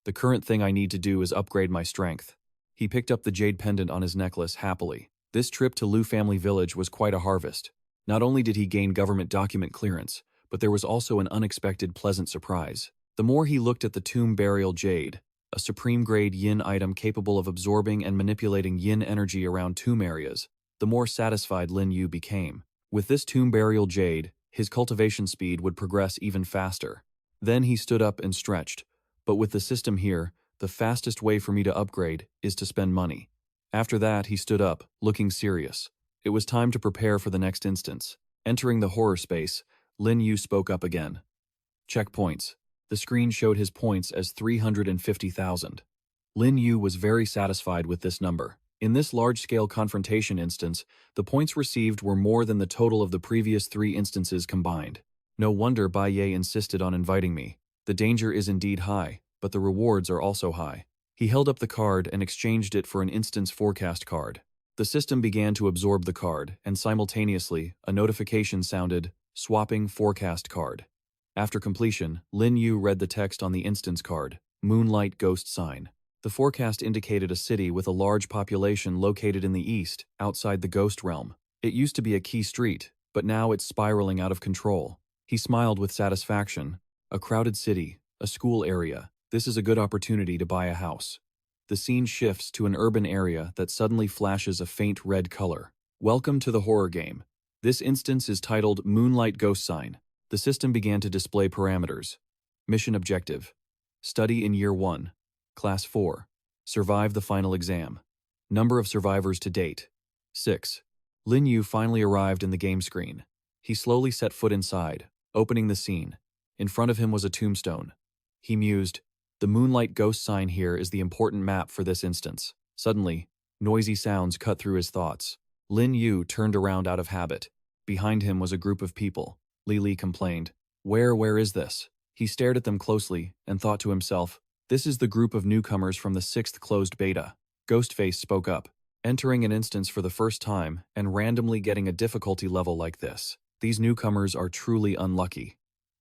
S1: The current thing I need to do is upgrade my strength. He picked up the jade pendant on his necklace happily. This trip to Lu family village was quite a harvest. Not only did he gain government document clearance, but there was also an unexpected pleasant surprise. The more he looked at the tomb burial jade, a supreme-grade yin item capable of absorbing and manipulating yin energy around tomb areas, the more satisfied Lin Yu became. With this tomb burial jade, his cultivation speed would progress even faster. Then he stood up and stretched. But with the system here, the fastest way for me to upgrade is to spend money. After that, he stood up, looking serious. It was time to prepare for the next instance. Entering the horror space, Lin Yu spoke up again. Checkpoints. The screen showed his points as 350,000. Lin Yu was very satisfied with this number. In this large-scale confrontation instance, the points received were more than the total of the previous 3 instances combined. No wonder Bai Ye insisted on inviting me. The danger is indeed high, but the rewards are also high. He held up the card and exchanged it for an instance forecast card. The system began to absorb the card, and simultaneously, a notification sounded, Swapping Forecast Card. After completion, Lin Yu read the text on the instance card, Moonlight Ghost Sign. The forecast indicated a city with a large population located in the east, outside the ghost realm. It used to be a key street, but now it's spiraling out of control. He smiled with satisfaction. A crowded city, a school area. This is a good opportunity to buy a house. The scene shifts to an urban area that suddenly flashes a faint red color. Welcome to the horror game. This instance is titled Moonlight Ghost Sign. The system began to display parameters. Mission objective. Study in Year 1. Class 4. Survive the final exam. Number of survivors to date. 6. Lin Yu finally arrived in the game screen. He slowly set foot inside, opening the scene. In front of him was a tombstone. He mused, The Moonlight Ghost Sign here is the important map for this instance. Suddenly, noisy sounds cut through his thoughts. Lin Yu turned around out of habit. Behind him was a group of people. Li complained, Where is this? He stared at them closely and thought to himself, This is the group of newcomers from the 6th closed beta. Ghostface spoke up. Entering an instance for the first time and randomly getting a difficulty level like this. These newcomers are truly unlucky.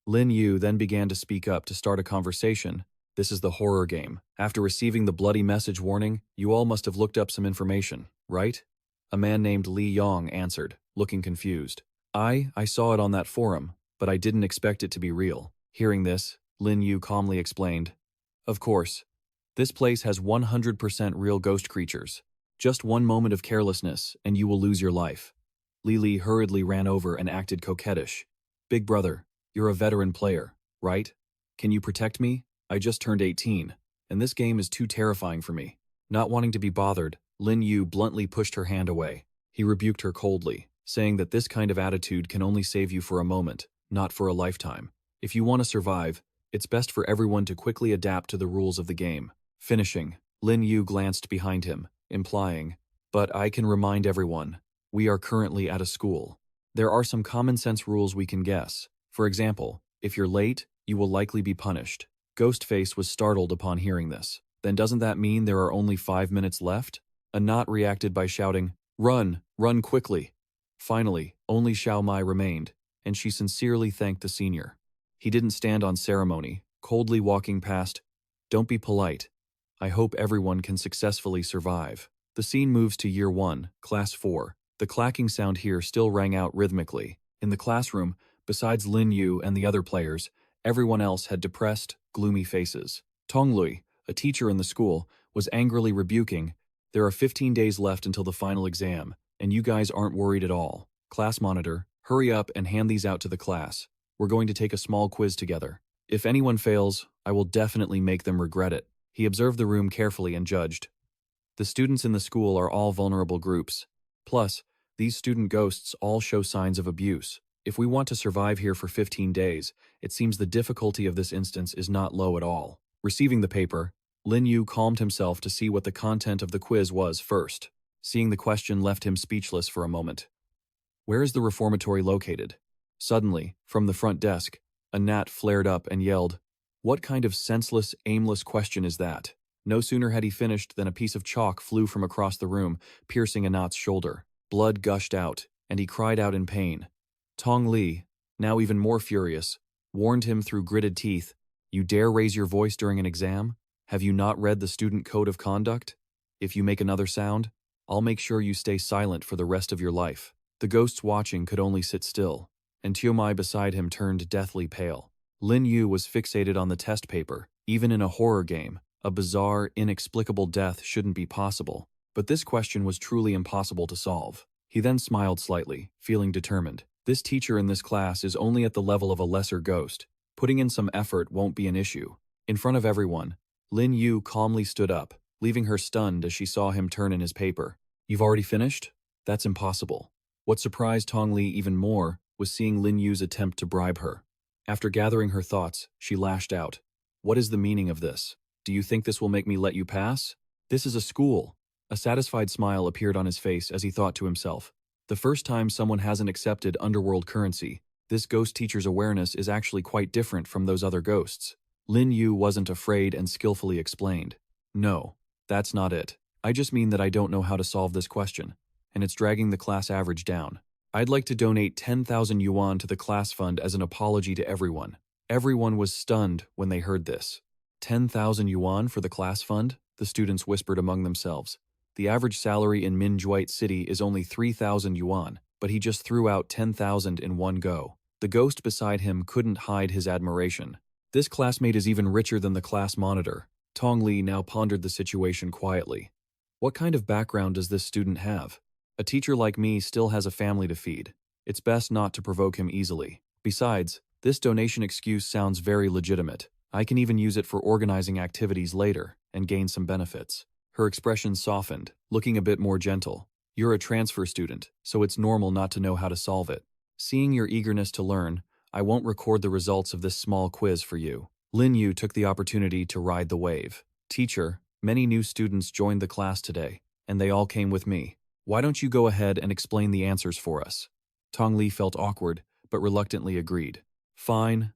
S1: Lin Yu then began to speak up to start a conversation. This is the horror game. After receiving the bloody message warning, you all must have looked up some information, right? A man named Li Yong answered, looking confused. I saw it on that forum, but I didn't expect it to be real. Hearing this, Lin Yu calmly explained. Of course. This place has 100% real ghost creatures. Just one moment of carelessness, and you will lose your life. Li hurriedly ran over and acted coquettish. Big brother, you're a veteran player, right? Can you protect me? I just turned 18, and this game is too terrifying for me. Not wanting to be bothered, Lin Yu bluntly pushed her hand away. He rebuked her coldly, saying that this kind of attitude can only save you for a moment, not for a lifetime. If you want to survive, it's best for everyone to quickly adapt to the rules of the game. Finishing, Lin Yu glanced behind him, implying, but I can remind everyone, we are currently at a school. There are some common-sense rules we can guess. For example, if you're late, you will likely be punished. Ghostface was startled upon hearing this. Then doesn't that mean there are only 5 minutes left? Anat reacted by shouting, Run! Run quickly! Finally, only Xiao Mai remained, and she sincerely thanked the senior. He didn't stand on ceremony, coldly walking past. Don't be polite. I hope everyone can successfully survive. The scene moves to Year 1, Class 4. The clacking sound here still rang out rhythmically. In the classroom, besides Lin Yu and the other players, everyone else had depressed, gloomy faces. Tonglui, a teacher in the school, was angrily rebuking, There are 15 days left until the final exam, and you guys aren't worried at all. Class monitor, hurry up and hand these out to the class. We're going to take a small quiz together. If anyone fails, I will definitely make them regret it. He observed the room carefully and judged. The students in the school are all vulnerable groups. Plus, these student ghosts all show signs of abuse. If we want to survive here for 15 days, it seems the difficulty of this instance is not low at all. Receiving the paper, Lin Yu calmed himself to see what the content of the quiz was first. Seeing the question left him speechless for a moment. Where is the reformatory located? Suddenly, from the front desk, a gnat flared up and yelled, What kind of senseless, aimless question is that? No sooner had he finished than a piece of chalk flew from across the room, piercing Anat's shoulder. Blood gushed out, and he cried out in pain. Tong Li, now even more furious, warned him through gritted teeth, You dare raise your voice during an exam? Have you not read the student code of conduct? If you make another sound, I'll make sure you stay silent for the rest of your life. The ghosts watching could only sit still, and Tiomai beside him turned deathly pale. Lin Yu was fixated on the test paper. Even in a horror game, a bizarre, inexplicable death shouldn't be possible. But this question was truly impossible to solve. He then smiled slightly, feeling determined. This teacher in this class is only at the level of a lesser ghost. Putting in some effort won't be an issue. In front of everyone, Lin Yu calmly stood up, leaving her stunned as she saw him turn in his paper. You've already finished? That's impossible. What surprised Tong Li even more was seeing Lin Yu's attempt to bribe her. After gathering her thoughts, she lashed out. What is the meaning of this? Do you think this will make me let you pass? This is a school. A satisfied smile appeared on his face as he thought to himself. The first time someone hasn't accepted underworld currency, this ghost teacher's awareness is actually quite different from those other ghosts. Lin Yu wasn't afraid and skillfully explained. No, that's not it. I just mean that I don't know how to solve this question, and it's dragging the class average down. I'd like to donate 10,000 yuan to the class fund as an apology to everyone. Everyone was stunned when they heard this. 10,000 yuan for the class fund? The students whispered among themselves. The average salary in Minjuite City is only 3,000 yuan, but he just threw out 10,000 in one go. The ghost beside him couldn't hide his admiration. This classmate is even richer than the class monitor. Tong Li now pondered the situation quietly. What kind of background does this student have? A teacher like me still has a family to feed. It's best not to provoke him easily. Besides, this donation excuse sounds very legitimate. I can even use it for organizing activities later and gain some benefits. Her expression softened, looking a bit more gentle. You're a transfer student, so it's normal not to know how to solve it. Seeing your eagerness to learn, I won't record the results of this small quiz for you. Lin Yu took the opportunity to ride the wave. Teacher, many new students joined the class today, and they all came with me. Why don't you go ahead and explain the answers for us? Tong Li felt awkward, but reluctantly agreed. Fine.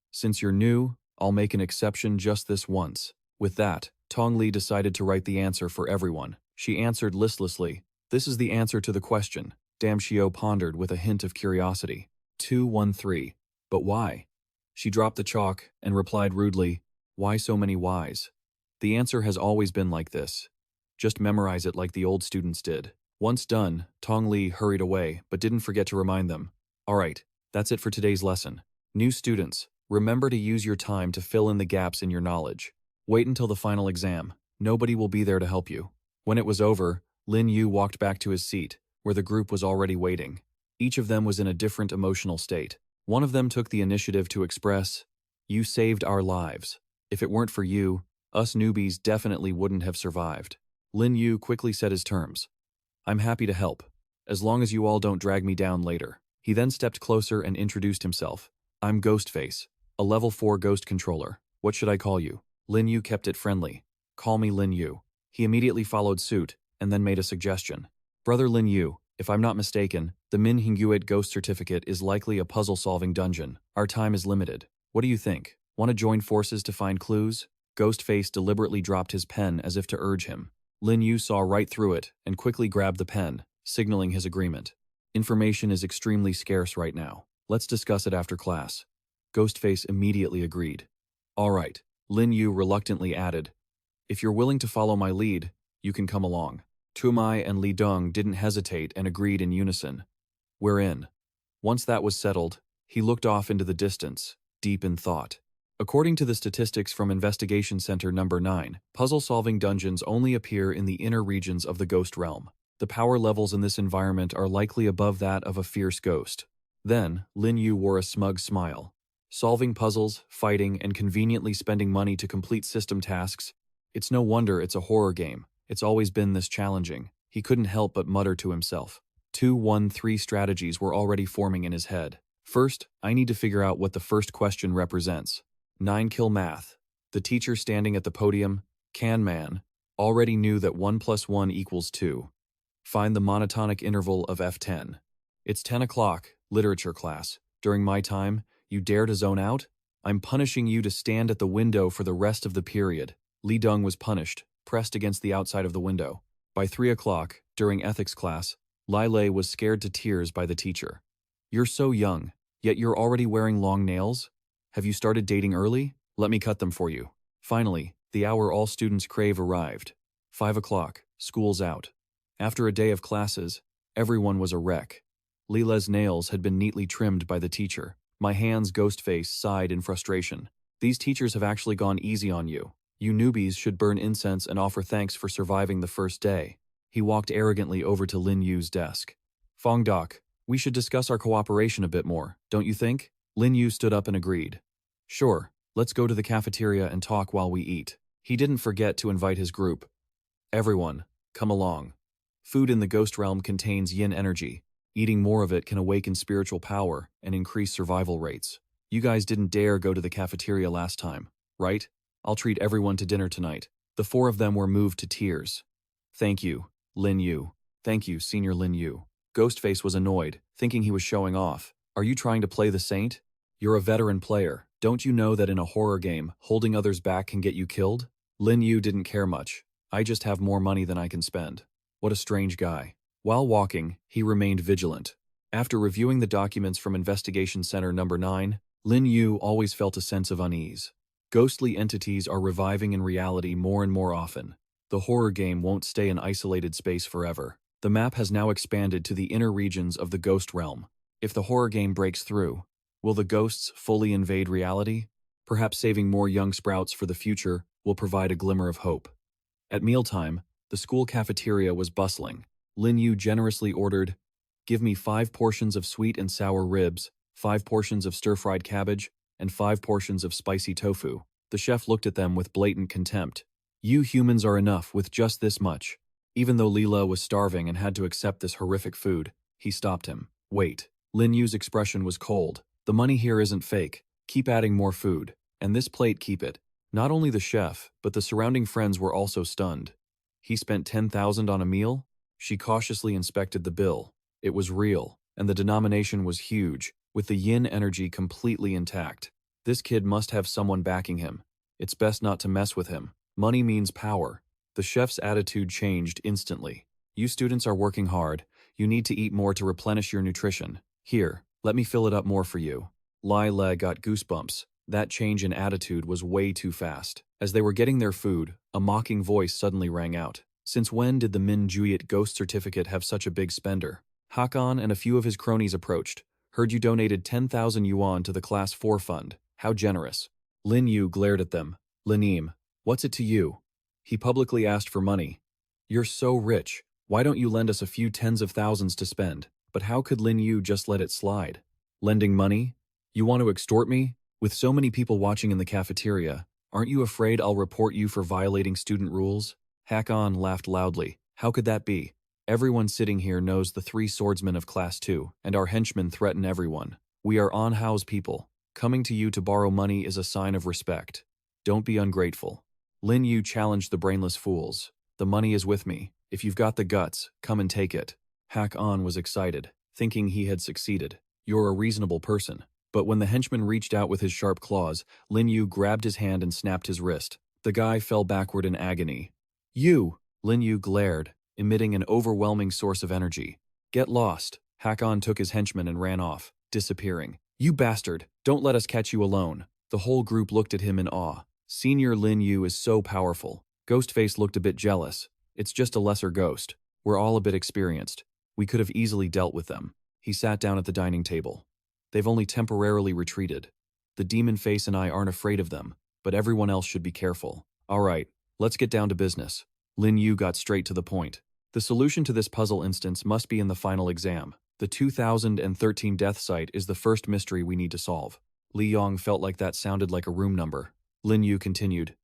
S1: Since you're new, I'll make an exception just this once. With that, Tong Li decided to write the answer for everyone. She answered listlessly. This is the answer to the question. Dam Xiao pondered with a hint of curiosity. 213. But why? She dropped the chalk and replied rudely, "Why so many whys?" The answer has always been like this. Just memorize it like the old students did. Once done, Tong Li hurried away, but didn't forget to remind them. Alright, that's it for today's lesson. New students, remember to use your time to fill in the gaps in your knowledge. Wait until the final exam. Nobody will be there to help you. When it was over, Lin Yu walked back to his seat, where the group was already waiting. Each of them was in a different emotional state. One of them took the initiative to express, "You saved our lives. If it weren't for you, us newbies definitely wouldn't have survived." Lin Yu quickly set his terms. "I'm happy to help, as long as you all don't drag me down later." He then stepped closer and introduced himself. "I'm Ghostface, a level 4 ghost controller. What should I call you?" Lin Yu kept it friendly. "Call me Lin Yu." He immediately followed suit, and then made a suggestion. "Brother Lin Yu, if I'm not mistaken, the Min Hinguit Ghost Certificate is likely a puzzle-solving dungeon. Our time is limited. What do you think? Want to join forces to find clues?" Ghostface deliberately dropped his pen as if to urge him. Lin Yu saw right through it and quickly grabbed the pen, signaling his agreement. "Information is extremely scarce right now. Let's discuss it after class." Ghostface immediately agreed. "All right," Lin Yu reluctantly added. "If you're willing to follow my lead, you can come along." Tumai and Li Dong didn't hesitate and agreed in unison. "We're in." Once that was settled, he looked off into the distance, deep in thought. According to the statistics from Investigation Center Number 9, puzzle-solving dungeons only appear in the inner regions of the ghost realm. The power levels in this environment are likely above that of a fierce ghost. Then, Lin Yu wore a smug smile. Solving puzzles, fighting, and conveniently spending money to complete system tasks. It's no wonder it's a horror game. It's always been this challenging. He couldn't help but mutter to himself. 2-1-3 strategies were already forming in his head. First, I need to figure out what the first question represents. 9-kill math. The teacher standing at the podium, Can Man, already knew that 1 + 1 = 2. Find the monotonic interval of F10. It's 10 o'clock, literature class. During my time, you dare to zone out? I'm punishing you to stand at the window for the rest of the period. Li Dong was punished, pressed against the outside of the window. By 3 o'clock, during ethics class, Lai Lei was scared to tears by the teacher. You're so young, yet you're already wearing long nails? Have you started dating early? Let me cut them for you. Finally, the hour all students crave arrived. 5 o'clock, school's out. After a day of classes, everyone was a wreck. Leela's nails had been neatly trimmed by the teacher. My hands Ghostface sighed in frustration. These teachers have actually gone easy on you. You newbies should burn incense and offer thanks for surviving the first day. He walked arrogantly over to Lin Yu's desk. Fong Doc, we should discuss our cooperation a bit more, don't you think? Lin Yu stood up and agreed. Sure, let's go to the cafeteria and talk while we eat. He didn't forget to invite his group. Everyone, come along. Food in the ghost realm contains yin energy. Eating more of it can awaken spiritual power and increase survival rates. You guys didn't dare go to the cafeteria last time, right? I'll treat everyone to dinner tonight. The 4 of them were moved to tears. Thank you, Lin Yu. Thank you, Senior Lin Yu. Ghostface was annoyed, thinking he was showing off. Are you trying to play the saint? You're a veteran player. Don't you know that in a horror game, holding others back can get you killed? Lin Yu didn't care much. I just have more money than I can spend. What a strange guy. While walking, he remained vigilant. After reviewing the documents from Investigation Center Number 9, Lin Yu always felt a sense of unease. Ghostly entities are reviving in reality more and more often. The horror game won't stay an isolated space forever. The map has now expanded to the inner regions of the ghost realm. If the horror game breaks through, will the ghosts fully invade reality? Perhaps saving more young sprouts for the future will provide a glimmer of hope. At mealtime, the school cafeteria was bustling. Lin Yu generously ordered, "Give me 5 portions of sweet and sour ribs, 5 portions of stir-fried cabbage, and 5 portions of spicy tofu." The chef looked at them with blatant contempt. You humans are enough with just this much. Even though Leela was starving and had to accept this horrific food, he stopped him. Wait. Lin Yu's expression was cold. The money here isn't fake. Keep adding more food. And this plate, keep it. Not only the chef, but the surrounding friends were also stunned. He spent 10,000 on a meal? She cautiously inspected the bill. It was real, and the denomination was huge, with the yin energy completely intact. This kid must have someone backing him. It's best not to mess with him. Money means power. The chef's attitude changed instantly. You students are working hard. You need to eat more to replenish your nutrition. Here, let me fill it up more for you. Lai Le got goosebumps. That change in attitude was way too fast. As they were getting their food, a mocking voice suddenly rang out. Since when did the Min Juyet ghost certificate have such a big spender? Hakan and a few of his cronies approached. Heard you donated 10,000 yuan to the Class 4 fund. How generous. Lin Yu glared at them. Linim, what's it to you? He publicly asked for money. You're so rich. Why don't you lend us a few tens of thousands to spend? But how could Lin Yu just let it slide? Lending money? You want to extort me? With so many people watching in the cafeteria, aren't you afraid I'll report you for violating student rules? Hakan laughed loudly. How could that be? Everyone sitting here knows the 3 swordsmen of Class 2, and our henchmen threaten everyone. We are on-house people. Coming to you to borrow money is a sign of respect. Don't be ungrateful. Lin Yu challenged the brainless fools. The money is with me. If you've got the guts, come and take it. Hakan was excited, thinking he had succeeded. You're a reasonable person. But when the henchman reached out with his sharp claws, Lin Yu grabbed his hand and snapped his wrist. The guy fell backward in agony. You! Lin Yu glared, emitting an overwhelming source of energy. Get lost. Hakan took his henchman and ran off, disappearing. You bastard! Don't let us catch you alone. The whole group looked at him in awe. Senior Lin Yu is so powerful. Ghostface looked a bit jealous. It's just a lesser ghost. We're all a bit experienced. We could have easily dealt with them. He sat down at the dining table. They've only temporarily retreated. The demon face and I aren't afraid of them, but everyone else should be careful. All right, let's get down to business. Lin Yu got straight to the point. The solution to this puzzle instance must be in the final exam. The 2013 death site is the first mystery we need to solve. Li Yong felt like that sounded like a room number. Lin Yu continued.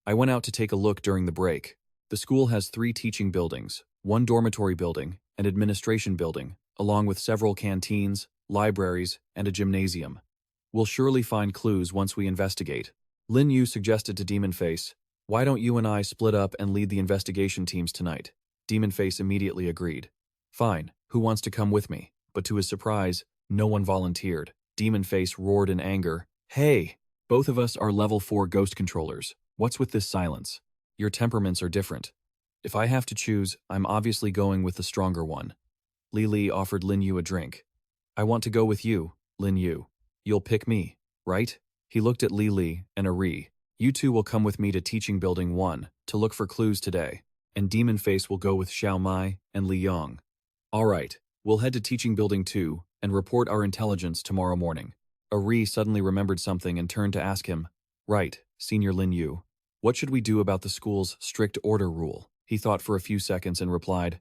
S1: I went out to take a look during the break. The school has 3 teaching buildings, 1 dormitory building, an administration building, along with several canteens, libraries, and a gymnasium. We'll surely find clues once we investigate. Lin Yu suggested to Demon Face, why don't you and I split up and lead the investigation teams tonight? Demon Face immediately agreed. Fine, who wants to come with me? But to his surprise, no one volunteered. Demon Face roared in anger. Hey! Both of us are level 4 ghost controllers. What's with this silence? Your temperaments are different. If I have to choose, I'm obviously going with the stronger one. Li Li offered Lin Yu a drink. I want to go with you, Lin Yu. You'll pick me, right? He looked at Li Li and Ari. You two will come with me to Teaching Building 1 to look for clues today, and Demon Face will go with Xiao Mai and Li Yong. All right, we'll head to Teaching Building 2 and report our intelligence tomorrow morning. Ari suddenly remembered something and turned to ask him, Right, Senior Lin Yu, what should we do about the school's strict order rule? He thought for a few seconds and replied,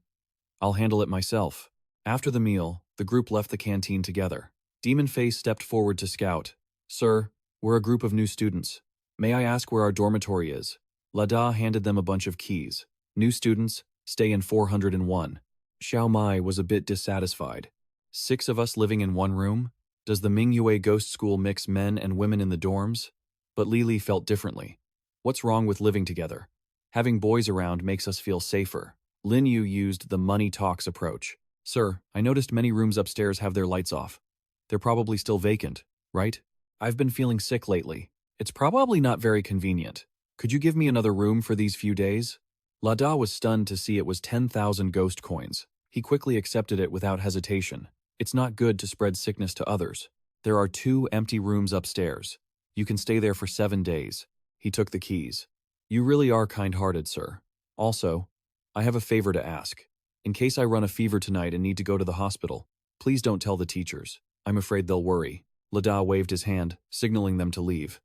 S1: I'll handle it myself. After the meal, the group left the canteen together. Demon Face stepped forward to scout. Sir, we're a group of new students. May I ask where our dormitory is? Lada handed them a bunch of keys. New students, stay in 401. Xiao Mai was a bit dissatisfied. 6 of us living in one room? Does the Mingyue Ghost School mix men and women in the dorms? But Lili felt differently. What's wrong with living together? Having boys around makes us feel safer. Lin Yu used the money talks approach. Sir, I noticed many rooms upstairs have their lights off. They're probably still vacant, right? I've been feeling sick lately. It's probably not very convenient. Could you give me another room for these few days? Lada was stunned to see it was 10,000 ghost coins. He quickly accepted it without hesitation. It's not good to spread sickness to others. There are 2 empty rooms upstairs. You can stay there for 7 days. He took the keys. You really are kind-hearted, sir. Also, I have a favor to ask. In case I run a fever tonight and need to go to the hospital, please don't tell the teachers. I'm afraid they'll worry. Lada waved his hand, signaling them to leave.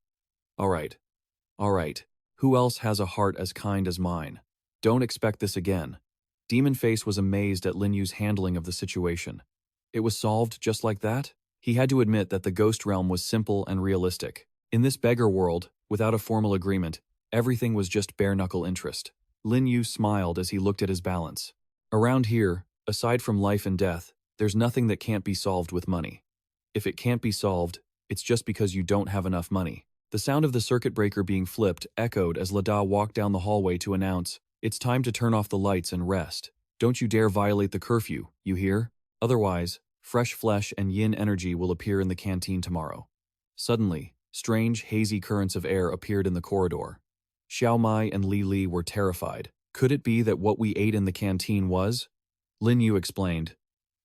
S1: All right. Who else has a heart as kind as mine? Don't expect this again. Demon Face was amazed at Lin Yu's handling of the situation. It was solved just like that? He had to admit that the ghost realm was simple and realistic. In this beggar world, without a formal agreement, everything was just bare-knuckle interest. Lin Yu smiled as he looked at his balance. Around here, aside from life and death, there's nothing that can't be solved with money. If it can't be solved, it's just because you don't have enough money. The sound of the circuit breaker being flipped echoed as Lada walked down the hallway to announce, It's time to turn off the lights and rest. Don't you dare violate the curfew, you hear? Otherwise, fresh flesh and yin energy will appear in the canteen tomorrow. Suddenly, strange, hazy currents of air appeared in the corridor. Xiao Mai and Li Li were terrified. Could it be that what we ate in the canteen was? Lin Yu explained.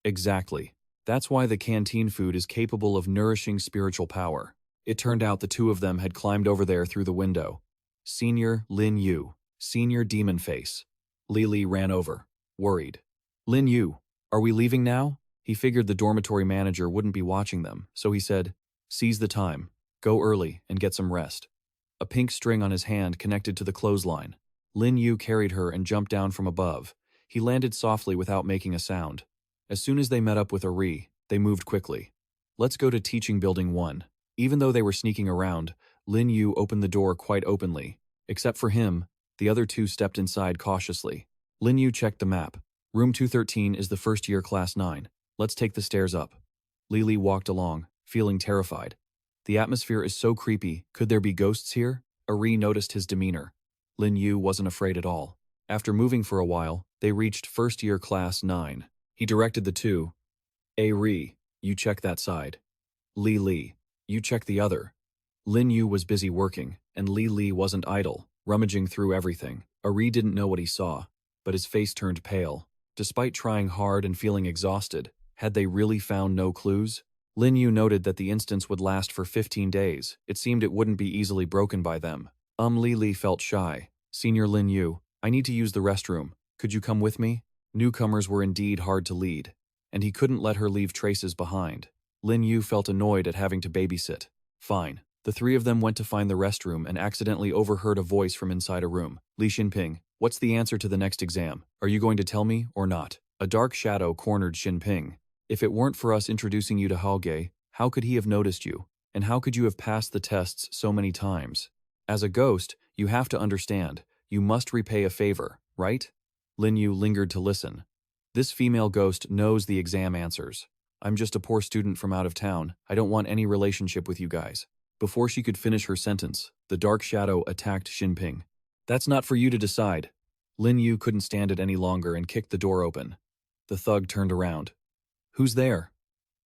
S1: Exactly. That's why the canteen food is capable of nourishing spiritual power. It turned out the two of them had climbed over there through the window. Senior Lin Yu, Senior Demon Face. Li ran over, worried. Lin Yu, are we leaving now? He figured the dormitory manager wouldn't be watching them, so he said, seize the time, go early, and get some rest. A pink string on his hand connected to the clothesline. Lin Yu carried her and jumped down from above. He landed softly without making a sound. As soon as they met up with Ari, they moved quickly. Let's go to Teaching Building 1. Even though they were sneaking around, Lin Yu opened the door quite openly. Except for him, the other two stepped inside cautiously. Lin Yu checked the map. Room 213 is the first year class 9. Let's take the stairs up. Li walked along, feeling terrified. The atmosphere is so creepy, could there be ghosts here? Ari noticed his demeanor. Lin Yu wasn't afraid at all. After moving for a while, they reached first year class 9. He directed the two. Ari, you check that side. Li, you check the other. Lin Yu was busy working, and Li wasn't idle, rummaging through everything. Ari didn't know what he saw, but his face turned pale. Despite trying hard and feeling exhausted, had they really found no clues? Lin Yu noted that the instance would last for 15 days. It seemed it wouldn't be easily broken by them. Li felt shy. Senior Lin Yu, I need to use the restroom. Could you come with me? Newcomers were indeed hard to lead, and he couldn't let her leave traces behind. Lin Yu felt annoyed at having to babysit. Fine. The three of them went to find the restroom and accidentally overheard a voice from inside a room. Li Xinping, what's the answer to the next exam? Are you going to tell me or not? A dark shadow cornered Xinping. If it weren't for us introducing you to Haoge, how could he have noticed you? And how could you have passed the tests so many times? As a ghost, you have to understand, you must repay a favor, right? Lin Yu lingered to listen. This female ghost knows the exam answers. I'm just a poor student from out of town. I don't want any relationship with you guys. Before she could finish her sentence, the dark shadow attacked Xinping. That's not for you to decide. Lin Yu couldn't stand it any longer and kicked the door open. The thug turned around. Who's there?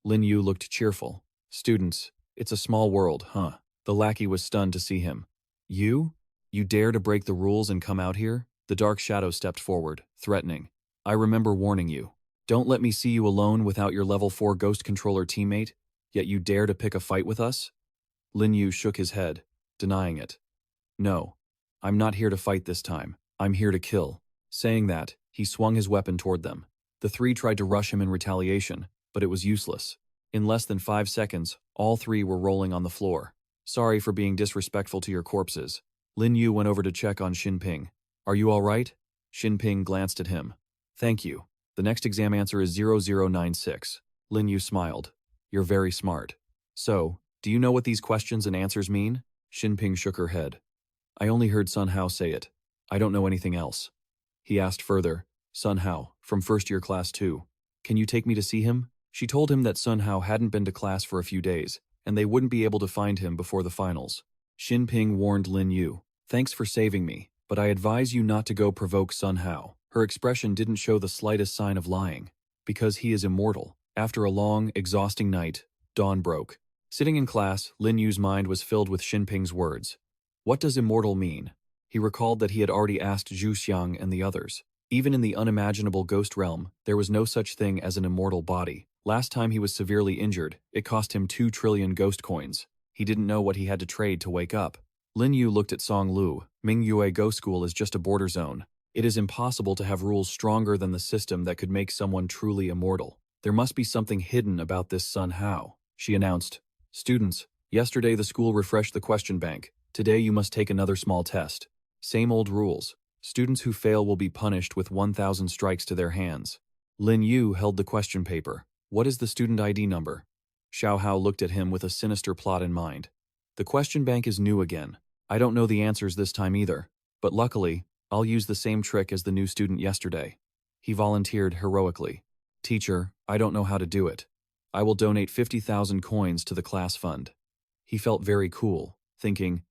S1: Lin Yu looked cheerful. Students, it's a small world, huh? The lackey was stunned to see him. You? You dare to break the rules and come out here? The dark shadow stepped forward, threatening. I remember warning you. Don't let me see you alone without your level 4 ghost controller teammate, yet you dare to pick a fight with us? Lin Yu shook his head, denying it. No, I'm not here to fight this time. I'm here to kill. Saying that, he swung his weapon toward them. The three tried to rush him in retaliation, but it was useless. In less than 5 seconds, all three were rolling on the floor. Sorry for being disrespectful to your corpses. Lin Yu went over to check on Xinping. Are you all right? Xinping glanced at him. Thank you. The next exam answer is 0096. Lin Yu smiled. You're very smart. So, do you know what these questions and answers mean? Xinping shook her head. I only heard Sun Hao say it. I don't know anything else. He asked further, Sun Hao, from first year class 2. Can you take me to see him? She told him that Sun Hao hadn't been to class for a few days, and they wouldn't be able to find him before the finals. Xinping warned Lin Yu. Thanks for saving me, but I advise you not to go provoke Sun Hao. Her expression didn't show the slightest sign of lying. Because he is immortal. After a long, exhausting night, dawn broke. Sitting in class, Lin Yu's mind was filled with Xinping's words. What does immortal mean? He recalled that he had already asked Zhu Xiang and the others. Even in the unimaginable ghost realm, there was no such thing as an immortal body. Last time he was severely injured, it cost him 2 trillion ghost coins. He didn't know what he had to trade to wake up. Lin Yu looked at Song Lu. Mingyue Ghost School is just a border zone. It is impossible to have rules stronger than the system that could make someone truly immortal. There must be something hidden about this Sun Hao, she announced. Students, yesterday the school refreshed the question bank. Today you must take another small test. Same old rules. Students who fail will be punished with 1,000 strikes to their hands. Lin Yu held the question paper. What is the student ID number? Xiao Hao looked at him with a sinister plot in mind. The question bank is new again. I don't know the answers this time either, but luckily, I'll use the same trick as the new student yesterday. He volunteered heroically. Teacher, I don't know how to do it. I will donate 50,000 coins to the class fund. He felt very cool, thinking,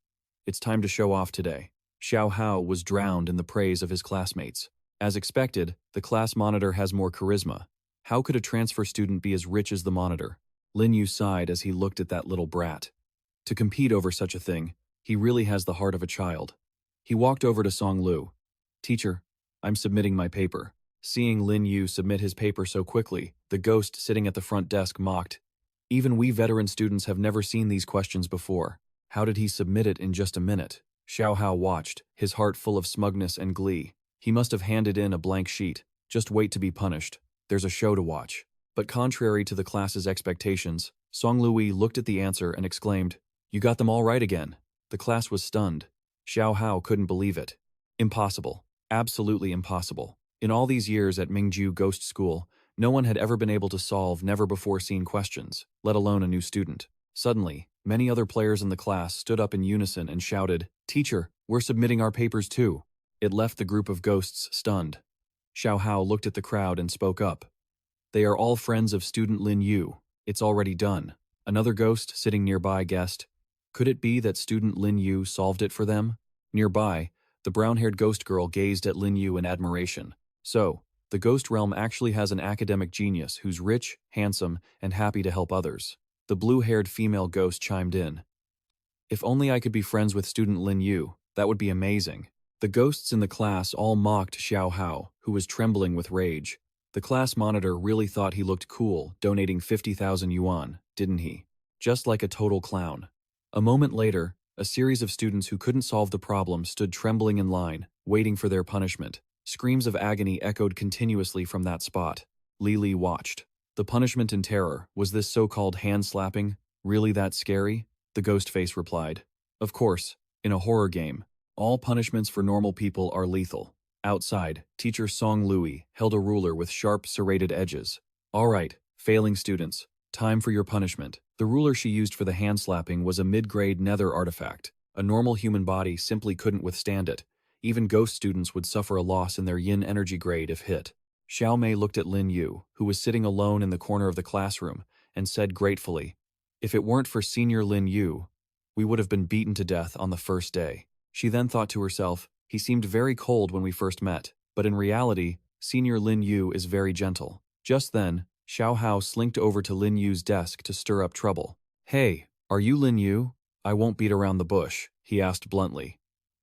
S1: it's time to show off today. Xiao Hao was drowned in the praise of his classmates. As expected, the class monitor has more charisma. How could a transfer student be as rich as the monitor? Lin Yu sighed as he looked at that little brat. To compete over such a thing, he really has the heart of a child. He walked over to Song Lu. Teacher, I'm submitting my paper. Seeing Lin Yu submit his paper so quickly, the ghost sitting at the front desk mocked. Even we veteran students have never seen these questions before. How did he submit it in just a minute? Xiao Hao watched, his heart full of smugness and glee. He must have handed in a blank sheet. Just wait to be punished. There's a show to watch. But contrary to the class's expectations, Song Lui looked at the answer and exclaimed, "You got them all right again." The class was stunned. Xiao Hao couldn't believe it. Impossible. Absolutely impossible. In all these years at Mingju Ghost School, no one had ever been able to solve never-before-seen questions, let alone a new student. Suddenly, many other players in the class stood up in unison and shouted, "Teacher, we're submitting our papers too." It left the group of ghosts stunned. Xiao Hao looked at the crowd and spoke up. "They are all friends of student Lin Yu. It's already done." Another ghost sitting nearby guessed, "Could it be that student Lin Yu solved it for them?" Nearby, the brown-haired ghost girl gazed at Lin Yu in admiration. So, the ghost realm actually has an academic genius who's rich, handsome, and happy to help others. The blue-haired female ghost chimed in. "If only I could be friends with student Lin Yu, that would be amazing." The ghosts in the class all mocked Xiao Hao, who was trembling with rage. The class monitor really thought he looked cool, donating 50,000 yuan, didn't he? Just like a total clown. A moment later, a series of students who couldn't solve the problem stood trembling in line, waiting for their punishment. Screams of agony echoed continuously from that spot. Li watched. The punishment in terror, was this so-called hand-slapping really that scary? The ghost face replied. Of course, in a horror game, all punishments for normal people are lethal. Outside, teacher Song Lui held a ruler with sharp, serrated edges. "All right, failing students, time for your punishment." The ruler she used for the hand-slapping was a mid-grade nether artifact. A normal human body simply couldn't withstand it. Even ghost students would suffer a loss in their yin energy grade if hit. Xiao Mei looked at Lin Yu, who was sitting alone in the corner of the classroom, and said gratefully, "If it weren't for Senior Lin Yu, we would have been beaten to death on the first day." She then thought to herself, "He seemed very cold when we first met, but in reality, Senior Lin Yu is very gentle." Just then, Xiao Hao slinked over to Lin Yu's desk to stir up trouble. "Hey, are you Lin Yu? I won't beat around the bush," he asked bluntly.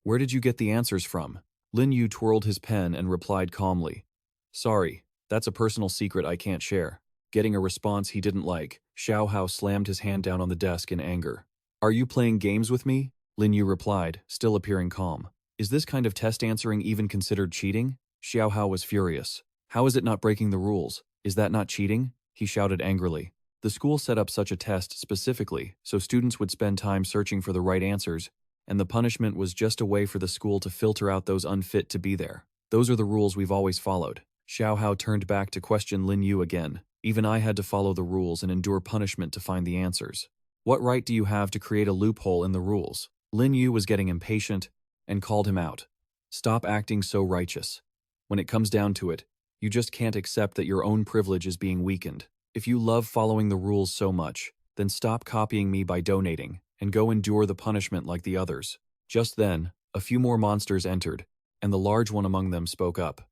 S1: "Where did you get the answers from?" Lin Yu twirled his pen and replied calmly, "Sorry, that's a personal secret I can't share." Getting a response he didn't like, Xiao Hao slammed his hand down on the desk in anger. "Are you playing games with me?" Lin Yu replied, still appearing calm. "Is this kind of test answering even considered cheating?" Xiao Hao was furious. "How is it not breaking the rules? Is that not cheating?" he shouted angrily. The school set up such a test specifically so students would spend time searching for the right answers, and the punishment was just a way for the school to filter out those unfit to be there. Those are the rules we've always followed. Xiao Hao turned back to question Lin Yu again. Even I had to follow the rules and endure punishment to find the answers. What right do you have to create a loophole in the rules? Lin Yu was getting impatient and called him out. "Stop acting so righteous. When it comes down to it, you just can't accept that your own privilege is being weakened. If you love following the rules so much, then stop copying me by donating, and go endure the punishment like the others." Just then, a few more monsters entered, and the large one among them spoke up.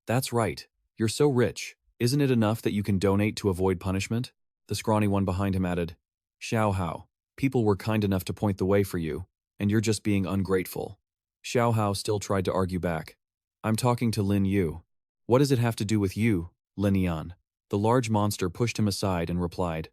S1: "That's right. You're so rich. Isn't it enough that you can donate to avoid punishment?" The scrawny one behind him added, "Xiao Hao, people were kind enough to point the way for you, and you're just being ungrateful." Xiao Hao still tried to argue back. "I'm talking to Lin Yu. What does it have to do with you, Lin Yan?" The large monster pushed him aside and replied,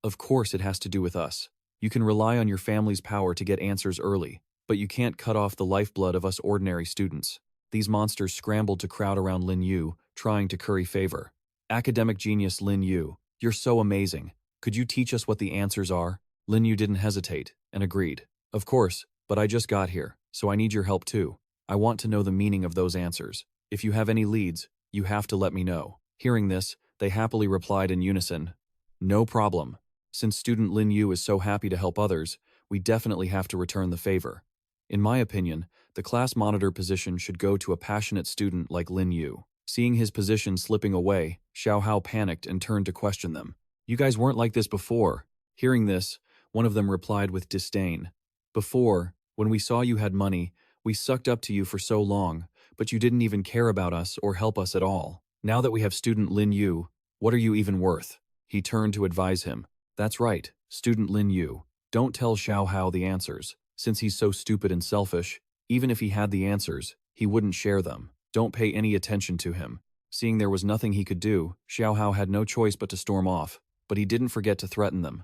S1: "Of course it has to do with us. You can rely on your family's power to get answers early, but you can't cut off the lifeblood of us ordinary students." These monsters scrambled to crowd around Lin Yu, trying to curry favor. "Academic genius Lin Yu, you're so amazing. Could you teach us what the answers are?" Lin Yu didn't hesitate, and agreed. "Of course, but I just got here, so I need your help too. I want to know the meaning of those answers. If you have any leads, you have to let me know." Hearing this, they happily replied in unison, "No problem. Since student Lin Yu is so happy to help others, we definitely have to return the favor. In my opinion, the class monitor position should go to a passionate student like Lin Yu." Seeing his position slipping away, Xiao Hao panicked and turned to question them. "You guys weren't like this before." Hearing this, one of them replied with disdain. "Before, when we saw you had money, we sucked up to you for so long, but you didn't even care about us or help us at all. Now that we have student Lin Yu, what are you even worth?" He turned to advise him. "That's right, student Lin Yu. Don't tell Xiao Hao the answers. Since he's so stupid and selfish, even if he had the answers, he wouldn't share them. Don't pay any attention to him." Seeing there was nothing he could do, Xiao Hao had no choice but to storm off, but he didn't forget to threaten them.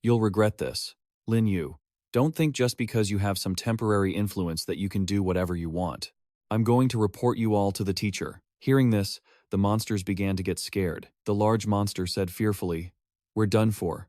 S1: You'll regret this. Lin Yu, don't think just because you have some temporary influence that you can do whatever you want. I'm going to report you all to the teacher. Hearing this, the monsters began to get scared. The large monster said fearfully, We're done for.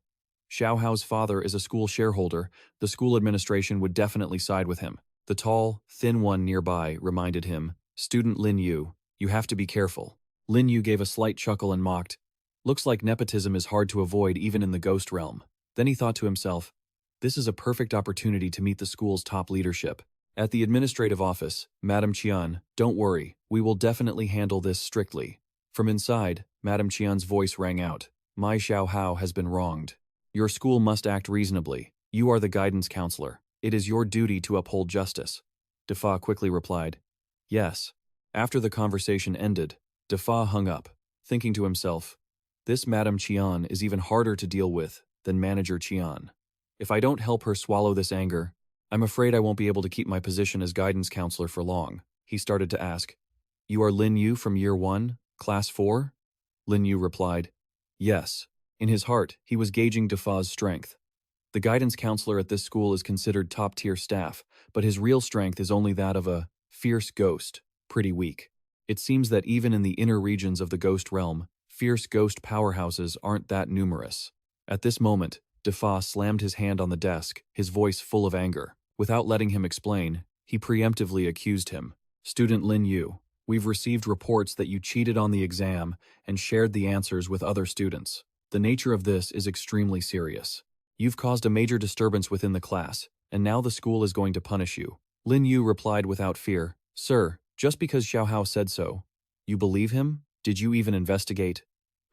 S1: Xiao Hao's father is a school shareholder. The school administration would definitely side with him. The tall, thin one nearby reminded him, Student Lin Yu, you have to be careful. Lin Yu gave a slight chuckle and mocked, Looks like nepotism is hard to avoid even in the ghost realm. Then he thought to himself, This is a perfect opportunity to meet the school's top leadership. At the administrative office, Madam Qian, don't worry, we will definitely handle this strictly. From inside, Madam Qian's voice rang out, My Xiao Hao has been wronged. Your school must act reasonably. You are the guidance counselor. It is your duty to uphold justice. Defa quickly replied, Yes. After the conversation ended, Defa hung up, thinking to himself, This Madam Qian is even harder to deal with than Manager Qian. If I don't help her swallow this anger, I'm afraid I won't be able to keep my position as guidance counselor for long. He started to ask, You are Lin Yu from Year 1, Class 4? Lin Yu replied, Yes. In his heart, he was gauging Defa's strength. The guidance counselor at this school is considered top-tier staff, but his real strength is only that of a fierce ghost, pretty weak. It seems that even in the inner regions of the ghost realm, fierce ghost powerhouses aren't that numerous. At this moment, Defa slammed his hand on the desk, his voice full of anger. Without letting him explain, he preemptively accused him. Student Lin Yu, we've received reports that you cheated on the exam and shared the answers with other students. The nature of this is extremely serious. You've caused a major disturbance within the class, and now the school is going to punish you. Lin Yu replied without fear, Sir, just because Xiao Hao said so. You believe him? Did you even investigate?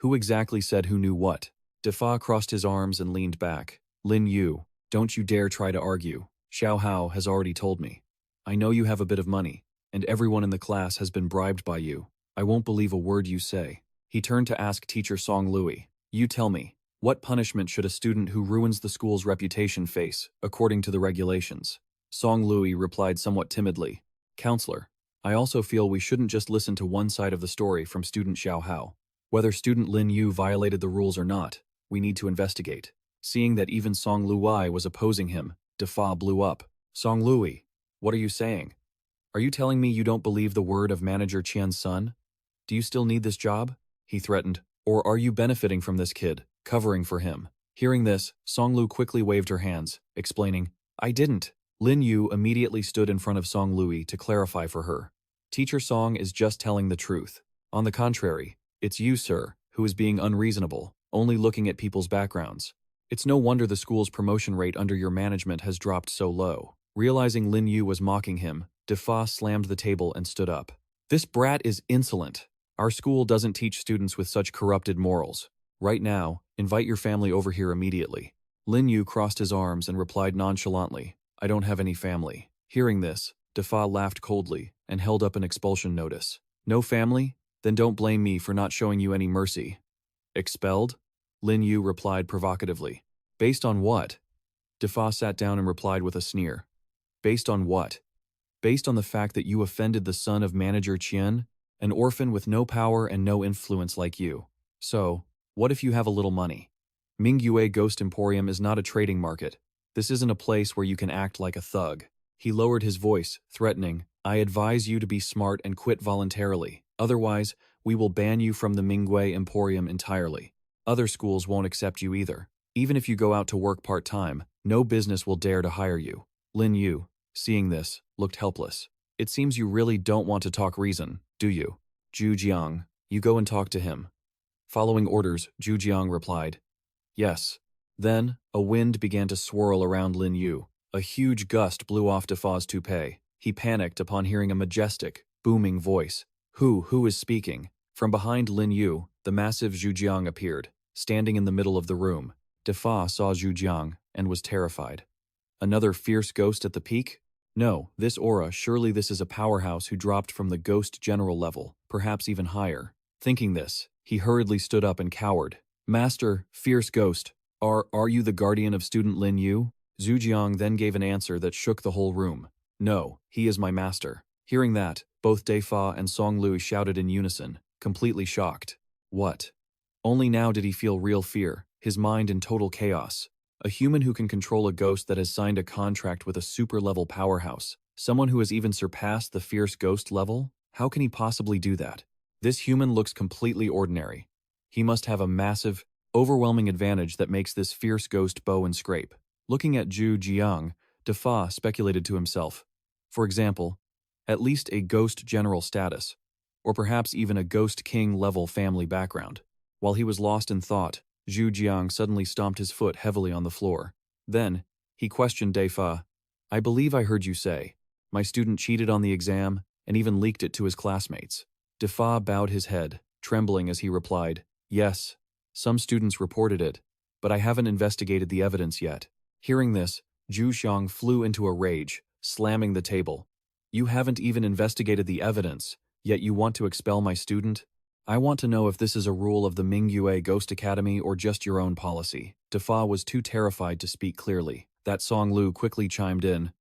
S1: Who exactly said who knew what? Defa crossed his arms and leaned back. Lin Yu, don't you dare try to argue. Xiao Hao has already told me. I know you have a bit of money, and everyone in the class has been bribed by you. I won't believe a word you say. He turned to ask teacher Song Lui, You tell me, what punishment should a student who ruins the school's reputation face, according to the regulations? Song Lui replied somewhat timidly, Counselor, I also feel we shouldn't just listen to one side of the story from student Xiao Hao. Whether student Lin Yu violated the rules or not, we need to investigate. Seeing that even Song Lui was opposing him, Defa blew up. Song Lui, what are you saying? Are you telling me you don't believe the word of Manager Qian's son? Do you still need this job? He threatened. Or are you benefiting from this kid, covering for him? Hearing this, Song Lu quickly waved her hands, explaining, I didn't. Lin Yu immediately stood in front of Song Lui to clarify for her. Teacher Song is just telling the truth. On the contrary, it's you, sir, who is being unreasonable, only looking at people's backgrounds. It's no wonder the school's promotion rate under your management has dropped so low. Realizing Lin Yu was mocking him, Defa slammed the table and stood up. This brat is insolent. Our school doesn't teach students with such corrupted morals. Right now, invite your family over here immediately. Lin Yu crossed his arms and replied nonchalantly, I don't have any family. Hearing this, Defa laughed coldly and held up an expulsion notice. No family? Then don't blame me for not showing you any mercy. Expelled? Lin Yu replied provocatively. Based on what? Defa sat down and replied with a sneer. Based on what? Based on the fact that you offended the son of Manager Qian, an orphan with no power and no influence like you. So, what if you have a little money? Mingyue Ghost Emporium is not a trading market. This isn't a place where you can act like a thug. He lowered his voice, threatening, I advise you to be smart and quit voluntarily. Otherwise, we will ban you from the Mingyue Emporium entirely. Other schools won't accept you either. Even if you go out to work part-time, no business will dare to hire you. Lin Yu, seeing this, looked helpless. It seems you really don't want to talk reason, do you? Zhu Jiang, you go and talk to him. Following orders, Zhu Jiang replied, Yes. Then, a wind began to swirl around Lin Yu. A huge gust blew off Defa's toupee. He panicked upon hearing a majestic, booming voice. Who is speaking? From behind Lin Yu, the massive Zhu Jiang appeared, standing in the middle of the room. Defa saw Zhu Jiang and was terrified. Another fierce ghost at the peak? No, this aura, surely this is a powerhouse who dropped from the ghost general level, perhaps even higher. Thinking this, he hurriedly stood up and cowered. Master, fierce ghost, are you the guardian of student Lin Yu? Zhu Jiang then gave an answer that shook the whole room. No, he is my master. Hearing that, both Defa and Song Lui shouted in unison. completely shocked. What? Only now did he feel real fear, his mind in total chaos. A human who can control a ghost that has signed a contract with a super-level powerhouse. Someone who has even surpassed the fierce ghost level? How can he possibly do that? This human looks completely ordinary. He must have a massive, overwhelming advantage that makes this fierce ghost bow and scrape. Looking at Zhu Jiang, Defa speculated to himself. For example, at least a ghost general status, or perhaps even a ghost king level family background. While he was lost in thought, Zhu Jiang suddenly stomped his foot heavily on the floor. Then, he questioned Defa. I believe I heard you say, my student cheated on the exam and even leaked it to his classmates. Defa bowed his head, trembling as he replied, yes, some students reported it, but I haven't investigated the evidence yet. Hearing this, Zhu Xiang flew into a rage, slamming the table. You haven't even investigated the evidence, yet you want to expel my student? I want to know if this is a rule of the Mingyue Ghost Academy or just your own policy. Defa was too terrified to speak clearly. That Song Lu quickly chimed in.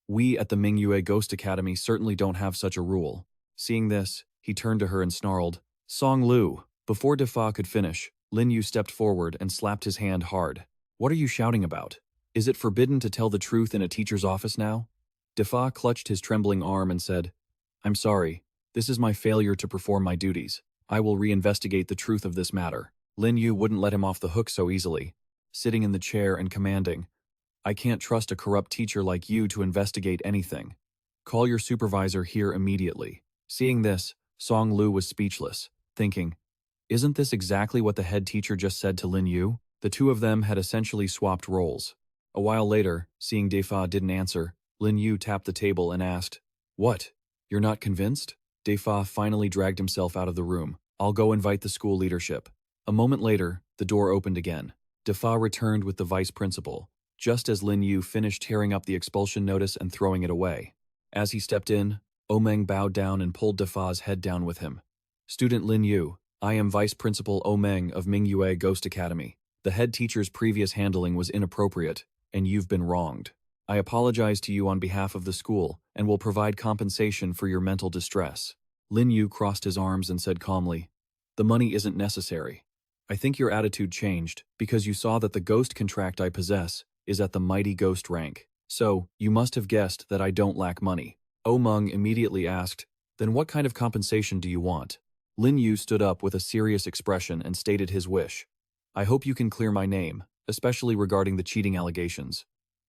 S1: We at the Mingyue Ghost Academy certainly don't have such a rule. Seeing this, he turned to her and snarled, Song Lu. Before Defa could finish, Lin Yu stepped forward and slapped his hand hard. What are you shouting about? Is it forbidden to tell the truth in a teacher's office now? Defa clutched his trembling arm and said, I'm sorry, this is my failure to perform my duties. I will reinvestigate the truth of this matter. Lin Yu wouldn't let him off the hook so easily, sitting in the chair and commanding, I can't trust a corrupt teacher like you to investigate anything. Call your supervisor here immediately. Seeing this, Song Lu was speechless, thinking, isn't this exactly what the head teacher just said to Lin Yu? The two of them had essentially swapped roles. A while later, seeing Defa didn't answer, Lin Yu tapped the table and asked, What? You're not convinced? Defa finally dragged himself out of the room. I'll go invite the school leadership. A moment later, the door opened again. Defa returned with the vice principal, just as Lin Yu finished tearing up the expulsion notice and throwing it away. As he stepped in, Omeng bowed down and pulled Defa's head down with him. Student Lin Yu, I am Vice Principal Omeng of Mingyue Ghost Academy. The head teacher's previous handling was inappropriate, and you've been wronged. I apologize to you on behalf of the school and will provide compensation for your mental distress. Lin Yu crossed his arms and said calmly, The money isn't necessary. I think your attitude changed because you saw that the ghost contract I possess is at the mighty ghost rank. So, you must have guessed that I don't lack money. Omeng immediately asked, Then what kind of compensation do you want? Lin Yu stood up with a serious expression and stated his wish. I hope you can clear my name, especially regarding the cheating allegations.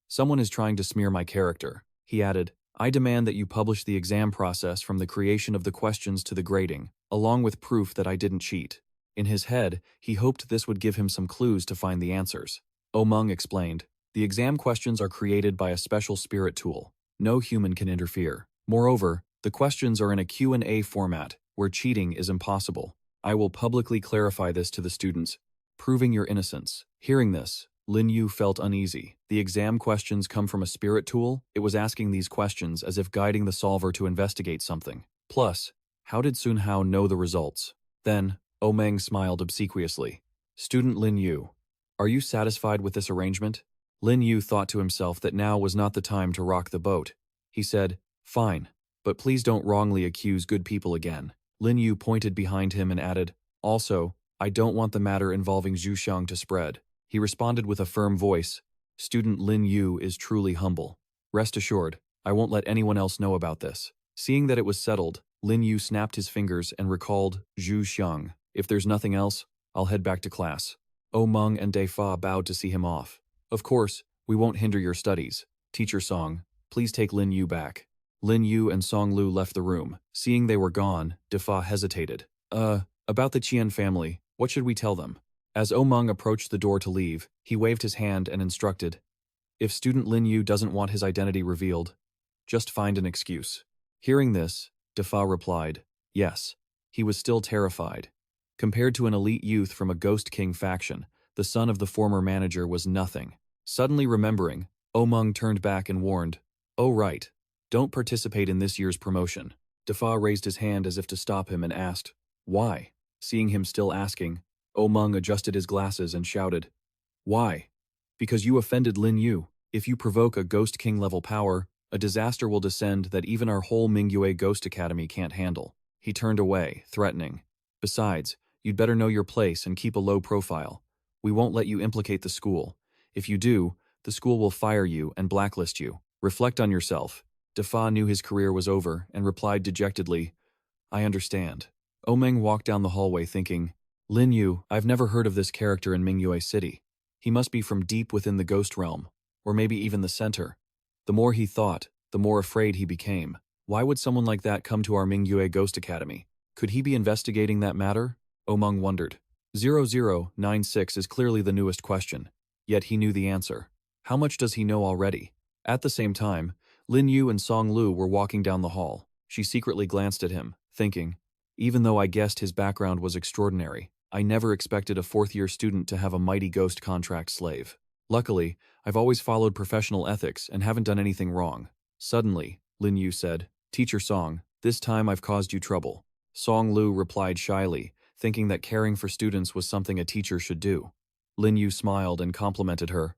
S1: Someone is trying to smear my character. He added, I demand that you publish the exam process from the creation of the questions to the grading, along with proof that I didn't cheat. In his head, he hoped this would give him some clues to find the answers. Omeng explained, The exam questions are created by a special spirit tool. No human can interfere. Moreover, the questions are in a Q&A format, where cheating is impossible. I will publicly clarify this to the students, proving your innocence. Hearing this, Lin Yu felt uneasy. The exam questions come from a spirit tool? It was asking these questions as if guiding the solver to investigate something. Plus, how did Sun Hao know the results? Then, Omeng smiled obsequiously. Student Lin Yu, are you satisfied with this arrangement? Lin Yu thought to himself that now was not the time to rock the boat. He said, Fine, but please don't wrongly accuse good people again. Lin Yu pointed behind him and added, Also, I don't want the matter involving Zhu Xiang to spread. He responded with a firm voice, Student Lin Yu is truly humble. Rest assured, I won't let anyone else know about this. Seeing that it was settled, Lin Yu snapped his fingers and recalled Zhu Xiang. If there's nothing else, I'll head back to class. Omeng and Defa bowed to see him off. Of course, we won't hinder your studies. Teacher Song, please take Lin Yu back. Lin Yu and Song Lu left the room. Seeing they were gone, Defa hesitated. About the Qian family, what should we tell them? As Omeng approached the door to leave, he waved his hand and instructed, If student Lin Yu doesn't want his identity revealed, just find an excuse. Hearing this, Defa replied, Yes. He was still terrified. Compared to an elite youth from a Ghost King faction, the son of the former manager was nothing. Suddenly remembering, Omeng turned back and warned, Oh right, don't participate in this year's promotion. Defa raised his hand as if to stop him and asked, Why? Seeing him still asking, Omeng adjusted his glasses and shouted, Why? Because you offended Lin Yu. If you provoke a Ghost King level power, a disaster will descend that even our whole Mingyue Ghost Academy can't handle. He turned away, threatening. Besides, you'd better know your place and keep a low profile. We won't let you implicate the school. If you do, the school will fire you and blacklist you. Reflect on yourself. Defa knew his career was over and replied dejectedly, I understand. Omeng walked down the hallway thinking, Lin Yu, I've never heard of this character in Mingyue City. He must be from deep within the ghost realm, or maybe even the center. The more he thought, the more afraid he became. Why would someone like that come to our Mingyue Ghost Academy? Could he be investigating that matter? Omeng wondered. 0096 is clearly the newest question, yet he knew the answer. How much does he know already? At the same time, Lin Yu and Song Lu were walking down the hall. She secretly glanced at him, thinking, even though I guessed his background was extraordinary, I never expected a fourth-year student to have a mighty ghost contract slave. Luckily, I've always followed professional ethics and haven't done anything wrong. Suddenly, Lin Yu said, Teacher Song, this time I've caused you trouble. Song Lu replied shyly, thinking that caring for students was something a teacher should do. Lin Yu smiled and complimented her.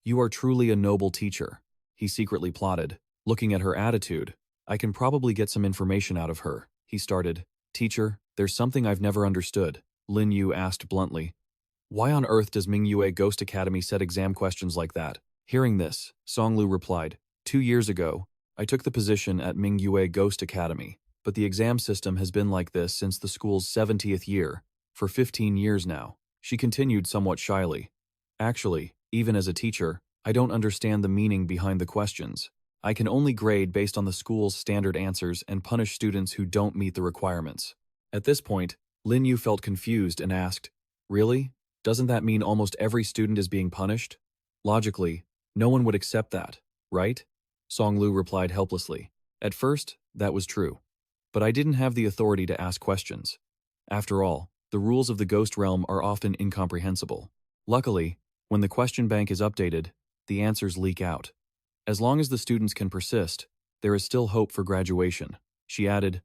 S1: You are truly a noble teacher. He secretly plotted. Looking at her attitude, I can probably get some information out of her. He started. Teacher, there's something I've never understood. Lin Yu asked bluntly. Why on earth does Mingyue Ghost Academy set exam questions like that? Hearing this, Song Lu replied, 2 years ago, I took the position at Mingyue Ghost Academy, but the exam system has been like this since the school's 70th year, for 15 years now. She continued somewhat shyly. Actually, even as a teacher, I don't understand the meaning behind the questions. I can only grade based on the school's standard answers and punish students who don't meet the requirements. At this point, Lin Yu felt confused and asked, Really? Doesn't that mean almost every student is being punished? Logically, no one would accept that, right? Song Lu replied helplessly. At first, that was true. But I didn't have the authority to ask questions. After all, the rules of the ghost realm are often incomprehensible. Luckily, when the question bank is updated, the answers leak out. As long as the students can persist, there is still hope for graduation. She added,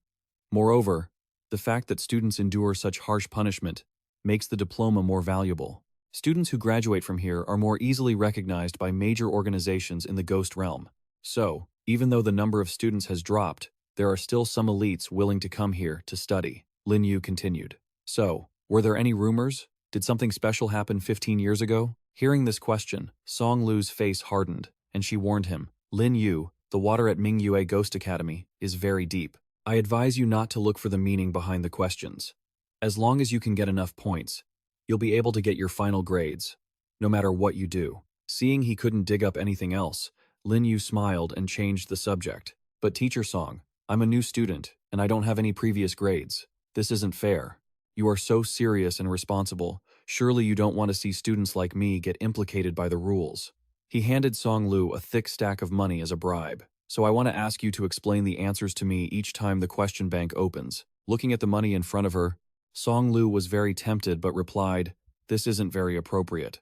S1: Moreover, the fact that students endure such harsh punishment makes the diploma more valuable. Students who graduate from here are more easily recognized by major organizations in the ghost realm. So, even though the number of students has dropped, there are still some elites willing to come here to study. Lin Yu continued. So, were there any rumors? Did something special happen 15 years ago? Hearing this question, Song Lu's face hardened, and she warned him, Lin Yu, the water at Mingyue Ghost Academy is very deep. I advise you not to look for the meaning behind the questions. As long as you can get enough points, you'll be able to get your final grades, no matter what you do. Seeing he couldn't dig up anything else, Lin Yu smiled and changed the subject. But Teacher Song, I'm a new student, and I don't have any previous grades. This isn't fair. You are so serious and responsible. Surely you don't want to see students like me get implicated by the rules. He handed Song Lu a thick stack of money as a bribe. So I want to ask you to explain the answers to me each time the question bank opens. Looking at the money in front of her, Song Lu was very tempted but replied, This isn't very appropriate.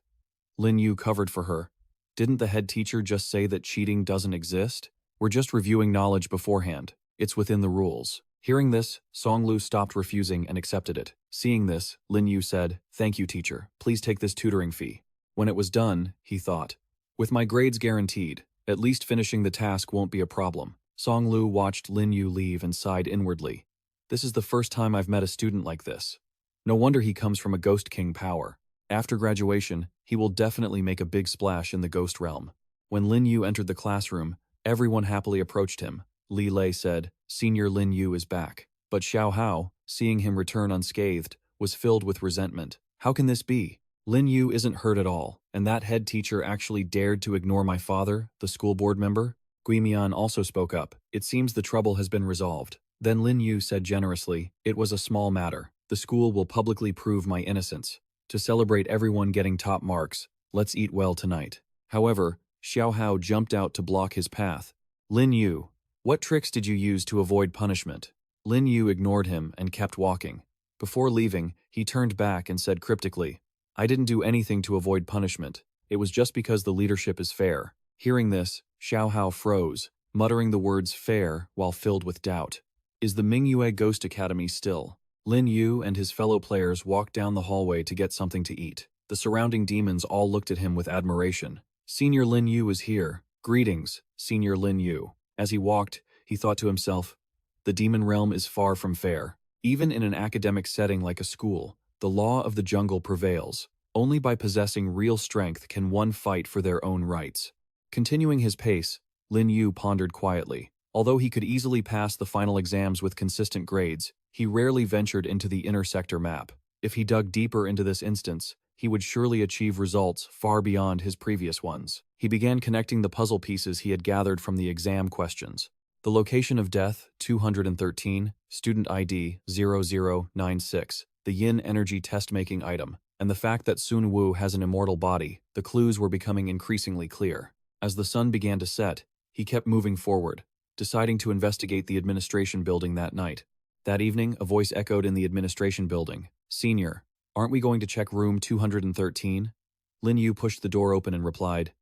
S1: Lin Yu covered for her. Didn't the head teacher just say that cheating doesn't exist? We're just reviewing knowledge beforehand. It's within the rules. Hearing this, Song Lu stopped refusing and accepted it. Seeing this, Lin Yu said, Thank you, teacher. Please take this tutoring fee. When it was done, he thought, With my grades guaranteed, at least finishing the task won't be a problem. Song Lu watched Lin Yu leave and sighed inwardly. This is the first time I've met a student like this. No wonder he comes from a Ghost King power. After graduation, he will definitely make a big splash in the ghost realm. When Lin Yu entered the classroom, everyone happily approached him. Li Lei said, Senior Lin Yu is back. But Xiao Hao, seeing him return unscathed, was filled with resentment. How can this be? Lin Yu isn't hurt at all, and that head teacher actually dared to ignore my father, the school board member? Gui Mian also spoke up. It seems the trouble has been resolved. Then Lin Yu said generously, It was a small matter. The school will publicly prove my innocence. To celebrate everyone getting top marks, let's eat well tonight. However, Xiao Hao jumped out to block his path. Lin Yu, what tricks did you use to avoid punishment? Lin Yu ignored him and kept walking. Before leaving, he turned back and said cryptically, I didn't do anything to avoid punishment. It was just because the leadership is fair. Hearing this, Xiao Hao froze, muttering the words fair while filled with doubt. Is the Mingyue Ghost Academy still? Lin Yu and his fellow players walked down the hallway to get something to eat. The surrounding demons all looked at him with admiration. Senior Lin Yu is here. Greetings, Senior Lin Yu. As he walked, he thought to himself, the demon realm is far from fair. Even in an academic setting like a school, the law of the jungle prevails. Only by possessing real strength can one fight for their own rights. Continuing his pace, Lin Yu pondered quietly. Although he could easily pass the final exams with consistent grades, he rarely ventured into the inner sector map. If he dug deeper into this instance, he would surely achieve results far beyond his previous ones. He began connecting the puzzle pieces he had gathered from the exam questions. The location of death, 213, student ID, 0096, the yin energy test-making item, and the fact that Sun Wu has an immortal body, the clues were becoming increasingly clear. As the sun began to set, he kept moving forward, deciding to investigate the administration building that night. That evening, a voice echoed in the administration building. "Senior, aren't we going to check room 213? Lin Yu pushed the door open and replied,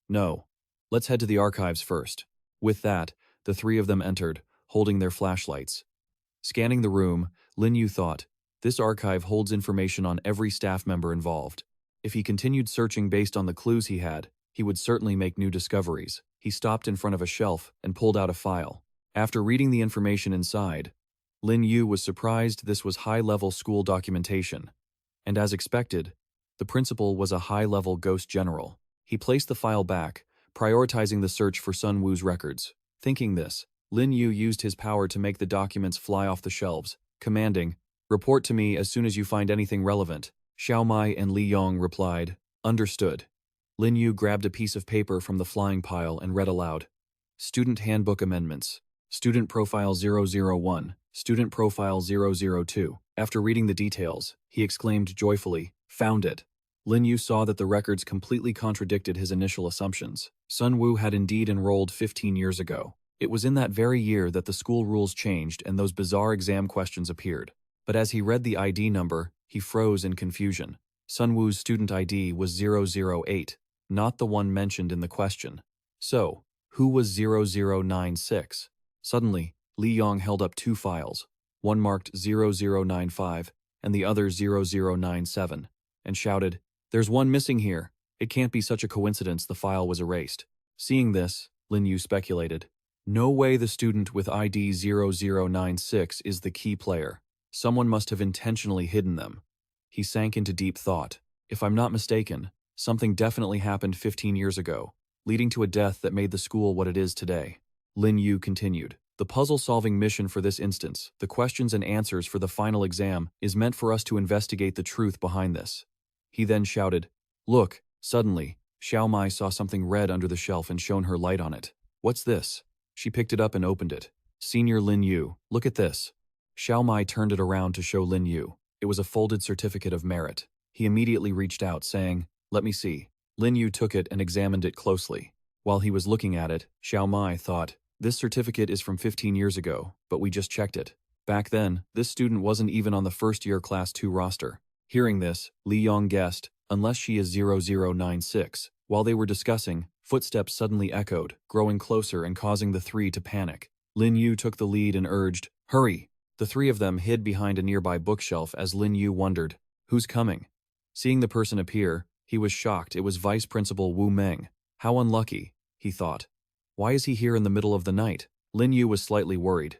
S1: "No. Let's head to the archives first." With that, the three of them entered, holding their flashlights. Scanning the room, Lin Yu thought, this archive holds information on every staff member involved. If he continued searching based on the clues he had, he would certainly make new discoveries. He stopped in front of a shelf and pulled out a file. After reading the information inside, Lin Yu was surprised this was high-level school documentation. And as expected, the principal was a high-level ghost general. He placed the file back, prioritizing the search for Sun Wu's records. Thinking this, Lin Yu used his power to make the documents fly off the shelves, commanding, "Report to me as soon as you find anything relevant." Xiao Mai and Li Yong replied, "Understood." Lin Yu grabbed a piece of paper from the flying pile and read aloud, "Student Handbook Amendments. Student Profile 001, Student Profile 002. After reading the details, he exclaimed joyfully, "Found it." Lin Yu saw that the records completely contradicted his initial assumptions. Sun Wu had indeed enrolled 15 years ago. It was in that very year that the school rules changed and those bizarre exam questions appeared. But as he read the ID number, he froze in confusion. Sun Wu's student ID was 008, not the one mentioned in the question. So, who was 0096? Suddenly, Li Yong held up two files, one marked 0095 and the other 0097, and shouted, "There's one missing here. It can't be such a coincidence the file was erased." Seeing this, Lin Yu speculated, "No way the student with ID 0096 is the key player. Someone must have intentionally hidden them." He sank into deep thought. If I'm not mistaken, something definitely happened 15 years ago, leading to a death that made the school what it is today. Lin Yu continued, "The puzzle-solving mission for this instance, the questions and answers for the final exam, is meant for us to investigate the truth behind this." He then shouted, "Look!" Suddenly, Xiao Mai saw something red under the shelf and shone her light on it. "What's this?" She picked it up and opened it. "Senior Lin Yu, look at this." Xiao Mai turned it around to show Lin Yu. It was a folded certificate of merit. He immediately reached out, saying, "Let me see." Lin Yu took it and examined it closely. While he was looking at it, Xiao Mai thought, "This certificate is from 15 years ago, but we just checked it. Back then, this student wasn't even on the first-year Class 2 roster." Hearing this, Li Yong guessed, unless she is 0096. While they were discussing, footsteps suddenly echoed, growing closer and causing the three to panic. Lin Yu took the lead and urged, "Hurry!" The three of them hid behind a nearby bookshelf as Lin Yu wondered, "Who's coming?" Seeing the person appear, he was shocked. It was Vice Principal Wu Meng. How unlucky, he thought. Why is he here in the middle of the night? Lin Yu was slightly worried.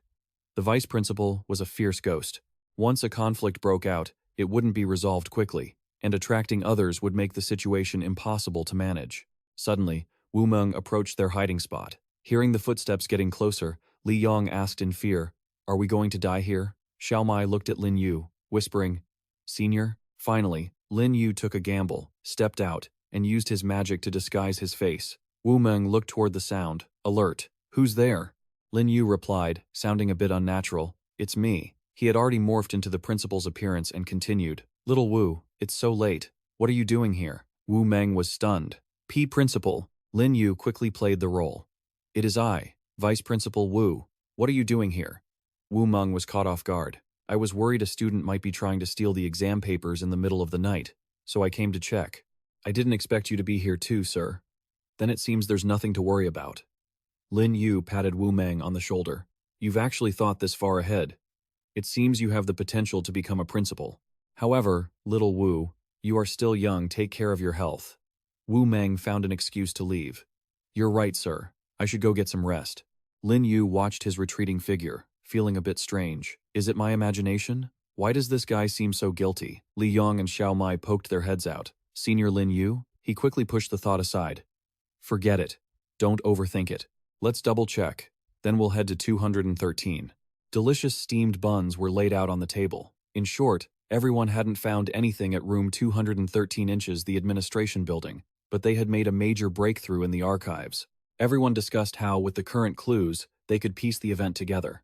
S1: The Vice Principal was a fierce ghost. Once a conflict broke out, it wouldn't be resolved quickly, and attracting others would make the situation impossible to manage. Suddenly, Wu Meng approached their hiding spot. Hearing the footsteps getting closer, Li Yong asked in fear, "Are we going to die here?" Xiao Mai looked at Lin Yu, whispering, "Senior?" Finally, Lin Yu took a gamble, stepped out, and used his magic to disguise his face. Wu Meng looked toward the sound, alert. "Who's there?" Lin Yu replied, sounding a bit unnatural, "It's me." He had already morphed into the principal's appearance and continued, "Little Wu, it's so late. What are you doing here?" Wu Meng was stunned. Principal." Lin Yu quickly played the role. "It is I, Vice Principal Wu. What are you doing here?" Wu Meng was caught off guard. "I was worried a student might be trying to steal the exam papers in the middle of the night, so I came to check. I didn't expect you to be here too, sir." "Then it seems there's nothing to worry about." Lin Yu patted Wu Meng on the shoulder. "You've actually thought this far ahead. It seems you have the potential to become a principal. However, little Wu, you are still young, take care of your health." Wu Meng found an excuse to leave. "You're right, sir. I should go get some rest." Lin Yu watched his retreating figure, feeling a bit strange. Is it my imagination? Why does this guy seem so guilty? Li Yong and Xiao Mai poked their heads out. Senior Lin Yu? He quickly pushed the thought aside. Forget it. Don't overthink it. Let's double check. Then we'll head to 213. Delicious steamed buns were laid out on the table. In short, everyone hadn't found anything at room 213 inches, the administration building, but they had made a major breakthrough in the archives. Everyone discussed how, with the current clues, they could piece the event together.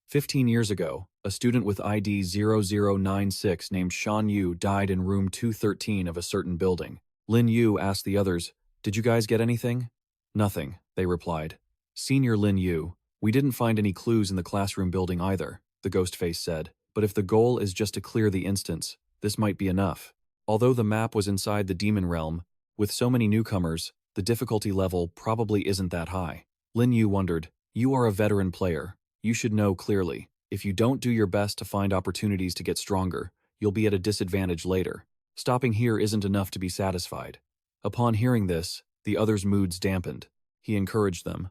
S1: 15 years ago, a student with ID 0096 named Shan Yu died in room 213 of a certain building. Lin Yu asked the others, "Did you guys get anything?" "Nothing," they replied. "Senior Lin Yu, we didn't find any clues in the classroom building either," the ghost face said. "But if the goal is just to clear the instance, this might be enough." Although the map was inside the demon realm, with so many newcomers, the difficulty level probably isn't that high. Lin Yu wondered, "You are a veteran player. You should know clearly. If you don't do your best to find opportunities to get stronger, you'll be at a disadvantage later. Stopping here isn't enough to be satisfied." Upon hearing this, the others' moods dampened. He encouraged them.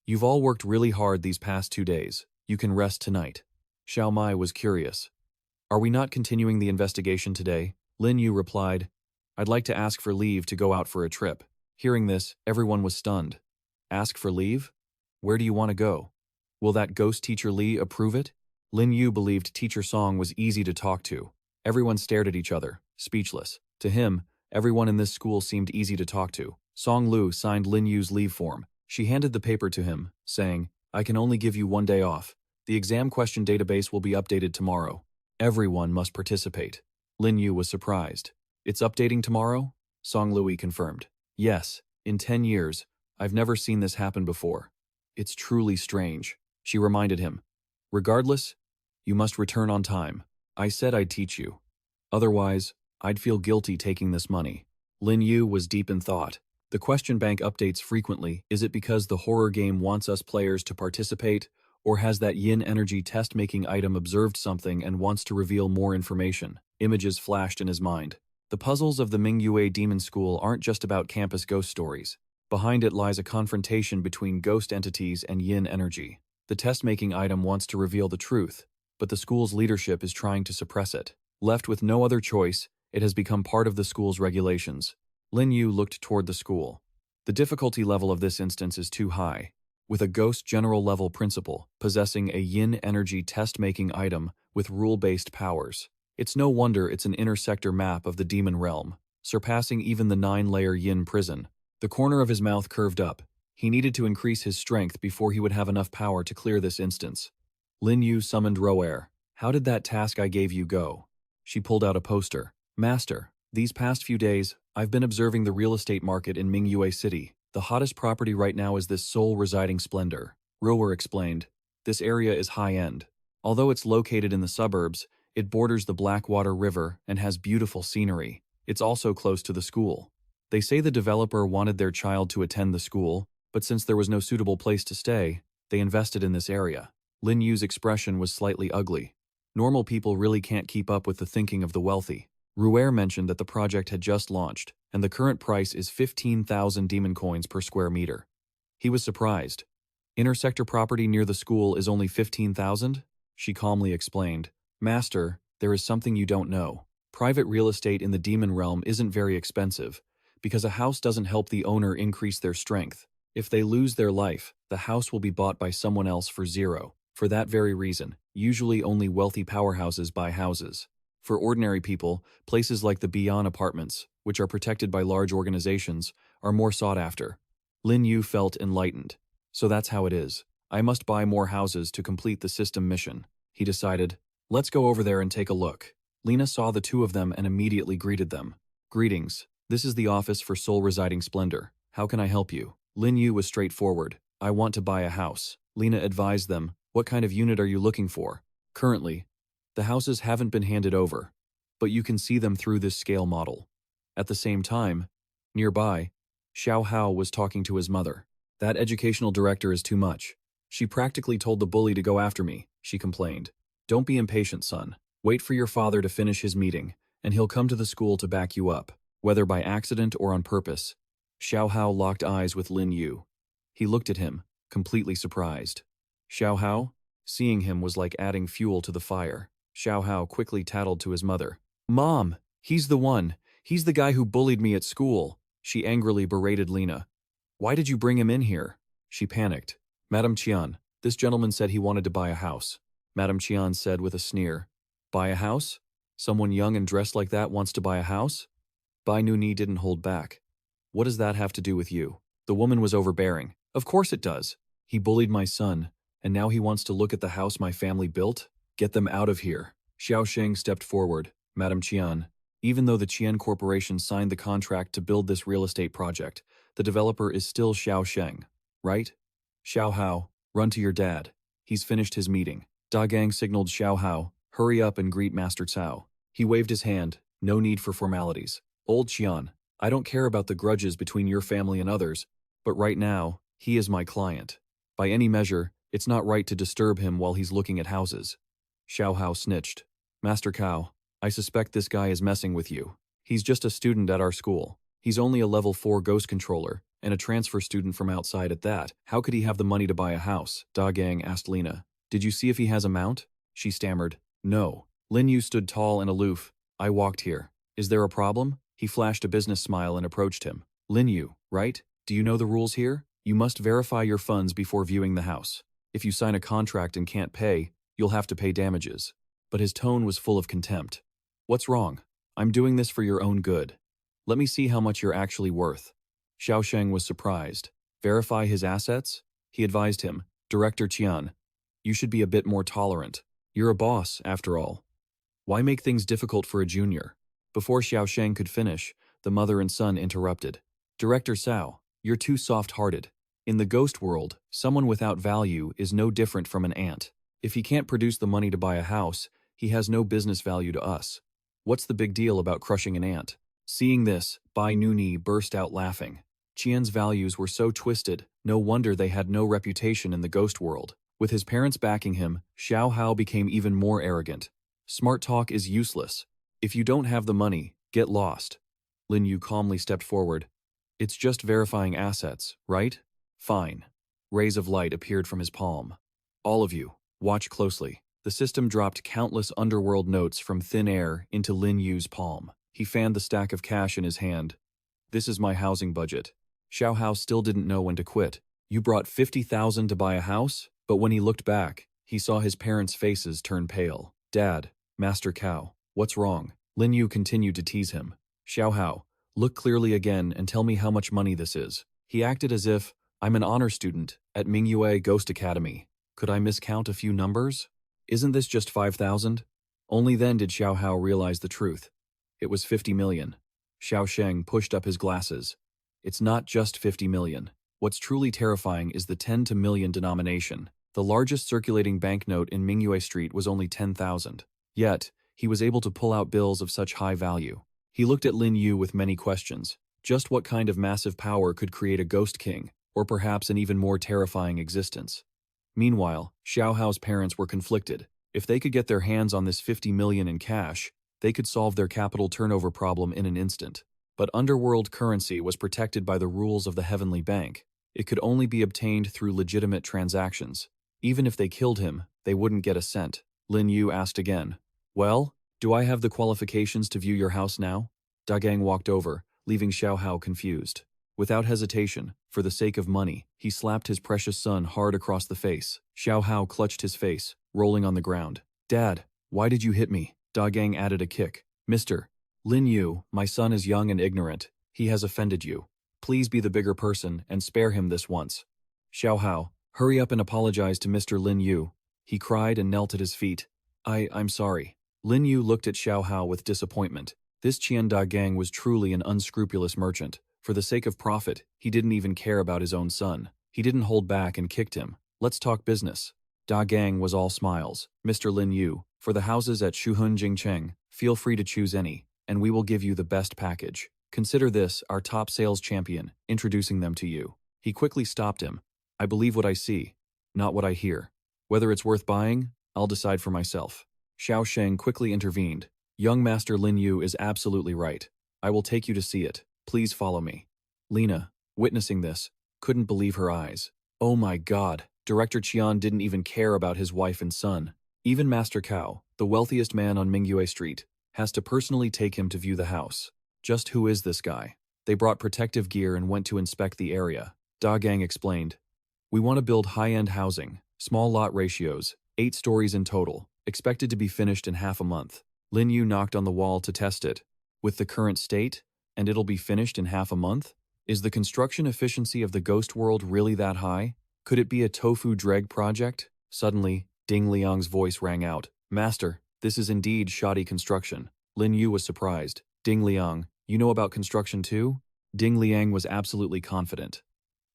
S1: "You've all worked really hard these past 2 days. You can rest tonight." Xiao Mai was curious. "Are we not continuing the investigation today?" Lin Yu replied, "I'd like to ask for leave to go out for a trip." Hearing this, everyone was stunned. "Ask for leave? Where do you want to go? Will that ghost teacher Li approve it?" Lin Yu believed Teacher Song was easy to talk to. Everyone stared at each other, speechless. To him, everyone in this school seemed easy to talk to. Song Lu signed Lin Yu's leave form. She handed the paper to him, saying, "I can only give you 1 day off. The exam question database will be updated tomorrow. Everyone must participate." Lin Yu was surprised. "It's updating tomorrow?" Song Lui confirmed. "Yes, in 10 years, I've never seen this happen before. It's truly strange." She reminded him, "Regardless, you must return on time. I said I'd teach you. Otherwise, I'd feel guilty taking this money." Lin Yu was deep in thought. The question bank updates frequently. Is it because the horror game wants us players to participate, or has that yin energy test-making item observed something and wants to reveal more information? Images flashed in his mind. The puzzles of the Mingyue Demon School aren't just about campus ghost stories. Behind it lies a confrontation between ghost entities and yin energy. The test-making item wants to reveal the truth, but the school's leadership is trying to suppress it. Left with no other choice, it has become part of the school's regulations. Lin Yu looked toward the school. The difficulty level of this instance is too high. With a ghost general level principal possessing a yin energy test-making item with rule-based powers. It's no wonder it's an intersector map of the demon realm, surpassing even the 9-layer yin prison. The corner of his mouth curved up. He needed to increase his strength before he would have enough power to clear this instance. Lin Yu summoned Roer. "How did that task I gave you go?" She pulled out a poster. "Master, these past few days, I've been observing the real estate market in Mingyue City. The hottest property right now is this Soul Residing Splendor." Roer explained. "This area is high-end. Although it's located in the suburbs, it borders the Blackwater River and has beautiful scenery. It's also close to the school. They say the developer wanted their child to attend the school, but since there was no suitable place to stay, they invested in this area." Lin Yu's expression was slightly ugly. Normal people really can't keep up with the thinking of the wealthy. Roer mentioned that the project had just launched, and the current price is 15,000 demon coins per square meter. He was surprised. "Intersector property near the school is only 15,000? She calmly explained. "Master, there is something you don't know. Private real estate in the demon realm isn't very expensive, because a house doesn't help the owner increase their strength. If they lose their life, the house will be bought by someone else for zero. For that very reason, usually only wealthy powerhouses buy houses. For ordinary people, places like the Beyond apartments, which are protected by large organizations, are more sought after." Lin Yu felt enlightened. "So that's how it is. I must buy more houses to complete the system mission." He decided, "Let's go over there and take a look." Lena saw the two of them and immediately greeted them. "Greetings. This is the office for Soul Residing Splendor. How can I help you?" Lin Yu was straightforward. "I want to buy a house." Lena advised them, "What kind of unit are you looking for?" "Currently, the houses haven't been handed over, but you can see them through this scale model." At the same time, nearby, Xiao Hao was talking to his mother. "That educational director is too much. She practically told the bully to go after me," she complained. "Don't be impatient, son. Wait for your father to finish his meeting, and he'll come to the school to back you up, whether by accident or on purpose." Xiao Hao locked eyes with Lin Yu. He looked at him, completely surprised. "Xiao Hao, Seeing him was like adding fuel to the fire. Xiao Hao quickly tattled to his mother. "Mom, he's the one. He's the guy who bullied me at school." She angrily berated Lina. "Why did you bring him in here?" She panicked. "Madam Qian, this gentleman said he wanted to buy a house." Madam Qian said with a sneer. "Buy a house? Someone young and dressed like that wants to buy a house?" Bai Nuni didn't hold back. "What does that have to do with you?" The woman was overbearing. "Of course it does. He bullied my son, and now he wants to look at the house my family built? Get them out of here." Xiao Sheng stepped forward. "Madam Qian, even though the Qian Corporation signed the contract to build this real estate project, the developer is still Xiao Sheng, right? Xiao Hao, run to your dad. He's finished his meeting." Da Gang signaled Xiao Hao, "Hurry up and greet Master Cao." He waved his hand. "No need for formalities. Old Qian, I don't care about the grudges between your family and others, but right now, he is my client. By any measure, it's not right to disturb him while he's looking at houses." Xiao Hao snitched. "Master Cao, I suspect this guy is messing with you. He's just a student at our school. He's only a level 4 ghost controller, and a transfer student from outside at that. How could he have the money to buy a house?" Da Gang asked Lina. "Did you see if he has a mount?" She stammered. "No." Lin Yu stood tall and aloof. "I walked here. Is there a problem?" He flashed a business smile and approached him. "Lin Yu, right? Do you know the rules here? You must verify your funds before viewing the house. If you sign a contract and can't pay, you'll have to pay damages." But his tone was full of contempt. "What's wrong? I'm doing this for your own good. Let me see how much you're actually worth." Xiao Sheng was surprised. "Verify his assets?" He advised him. "Director Qian, you should be a bit more tolerant. You're a boss, after all. Why make things difficult for a junior?" Before Xiao Sheng could finish, the mother and son interrupted. "Director Cao, you're too soft-hearted. In the ghost world, someone without value is no different from an ant. If he can't produce the money to buy a house, he has no business value to us. What's the big deal about crushing an ant?" Seeing this, Bai Nuni burst out laughing. Qian's values were so twisted, no wonder they had no reputation in the ghost world. With his parents backing him, Xiao Hao became even more arrogant. "Smart talk is useless. If you don't have the money, get lost." Lin Yu calmly stepped forward. "It's just verifying assets, right? Fine." Rays of light appeared from his palm. "All of you, watch closely." The system dropped countless underworld notes from thin air into Lin Yu's palm. He fanned the stack of cash in his hand. "This is my housing budget." Xiao Hao still didn't know when to quit. "You brought 50,000 to buy a house?" But when he looked back, he saw his parents' faces turn pale. "Dad, Master Cao, what's wrong?" Lin Yu continued to tease him. "Xiao Hao, look clearly again and tell me how much money this is." He acted as if, "I'm an honor student at Mingyue Ghost Academy. Could I miscount a few numbers? Isn't this just 5,000? Only then did Xiao Hao realize the truth. It was 50 million. Xiao Sheng pushed up his glasses. "It's not just 50 million. What's truly terrifying is the 10 to million denomination. The largest circulating banknote in Mingyue Street was only 10,000. Yet, he was able to pull out bills of such high value." He looked at Lin Yu with many questions. Just what kind of massive power could create a ghost king, or perhaps an even more terrifying existence? Meanwhile, Xiao Hao's parents were conflicted. If they could get their hands on this 50 million in cash, they could solve their capital turnover problem in an instant. But underworld currency was protected by the rules of the Heavenly Bank. It could only be obtained through legitimate transactions. Even if they killed him, they wouldn't get a cent. Lin Yu asked again. "Well, do I have the qualifications to view your house now?" Da Gang walked over, leaving Xiao Hao confused. Without hesitation, for the sake of money, he slapped his precious son hard across the face. Xiao Hao clutched his face, rolling on the ground. "Dad, why did you hit me?" Da Gang added a kick. "Mr. Lin Yu, my son is young and ignorant. He has offended you. Please be the bigger person and spare him this once." Xiao Hao, hurry up and apologize to Mr. Lin Yu. He cried and knelt at his feet. I'm sorry." Lin Yu looked at Xiao Hao with disappointment. This Qian Da Gang was truly an unscrupulous merchant. For the sake of profit, he didn't even care about his own son. He didn't hold back and kicked him. "Let's talk business." Da Gang was all smiles. "Mr. Lin Yu, for the houses at Shuhun Jingcheng, feel free to choose any, and we will give you the best package. Consider this our top sales champion, introducing them to you." He quickly stopped him. "I believe what I see, not what I hear. Whether it's worth buying, I'll decide for myself." Xiao Sheng quickly intervened. "Young Master Lin Yu is absolutely right. I will take you to see it. Please follow me." Lina, witnessing this, couldn't believe her eyes. "Oh my God, Director Qian didn't even care about his wife and son. Even Master Cao, the wealthiest man on Mingyue Street, has to personally take him to view the house. Just who is this guy? They brought protective gear and went to inspect the area. Da Gang explained. We want to build high-end housing, small lot ratios, 8 stories in total, expected to be finished in half a month. Lin Yu knocked on the wall to test it. With the current state, and it'll be finished in half a month? Is the construction efficiency of the ghost world really that high? Could it be a tofu dreg project? Suddenly, Ding Liang's voice rang out. Master, this is indeed shoddy construction. Lin Yu was surprised. Ding Liang, you know about construction too? Ding Liang was absolutely confident.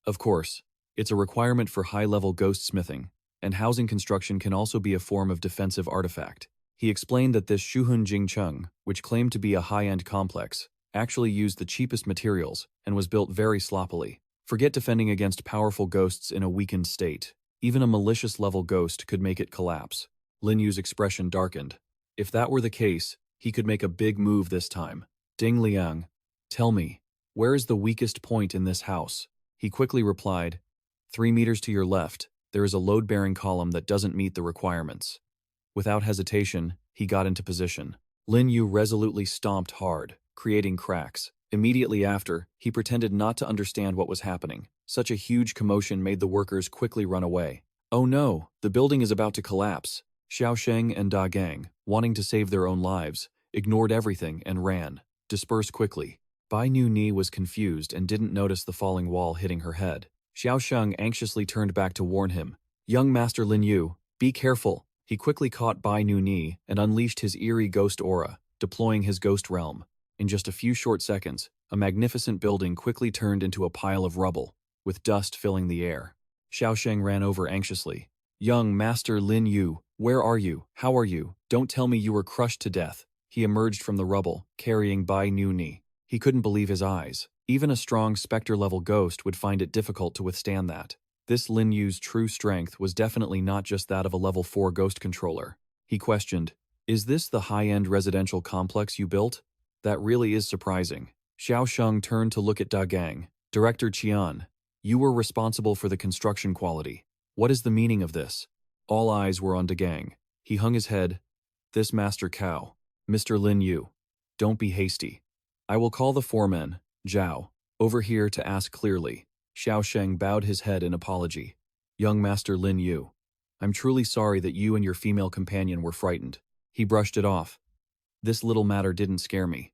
S1: Of course, it's a requirement for high-level ghost smithing, and housing construction can also be a form of defensive artifact. He explained that this Shuhun Jingcheng, which claimed to be a high-end complex, actually used the cheapest materials and was built very sloppily. Forget defending against powerful ghosts in a weakened state. Even a malicious-level ghost could make it collapse. Lin Yu's expression darkened. If that were the case, he could make a big move this time. Ding Liang, tell me, where is the weakest point in this house? He quickly replied, 3 meters to your left, there is a load-bearing column that doesn't meet the requirements. Without hesitation, he got into position. Lin Yu resolutely stomped hard, creating cracks. Immediately after, he pretended not to understand what was happening. Such a huge commotion made the workers quickly run away. Oh no, the building is about to collapse. Xiaosheng and Da Gang, wanting to save their own lives, ignored everything and ran. Dispersed quickly. Bai Nu Ni was confused and didn't notice the falling wall hitting her head. Xiaosheng anxiously turned back to warn him. Young Master Lin Yu, be careful. He quickly caught Bai Nu Ni and unleashed his eerie ghost aura, deploying his ghost realm. In just a few short seconds, a magnificent building quickly turned into a pile of rubble, with dust filling the air. Xiaosheng ran over anxiously. Young Master Lin Yu, where are you? How are you? Don't tell me you were crushed to death. He emerged from the rubble, carrying Bai Nu Ni. He couldn't believe his eyes. Even a strong specter-level ghost would find it difficult to withstand that. This Lin Yu's true strength was definitely not just that of a level 4 ghost controller. He questioned, is this the high-end residential complex you built? That really is surprising. Xiaosheng turned to look at Da Gang. Director Qian, you were responsible for the construction quality. What is the meaning of this? All eyes were on Da Gang. He hung his head. This Master Cao. Mr. Lin Yu. Don't be hasty. I will call the foreman, Zhao, over here to ask clearly. Xiaosheng bowed his head in apology. Young Master Lin Yu, I'm truly sorry that you and your female companion were frightened. He brushed it off. This little matter didn't scare me.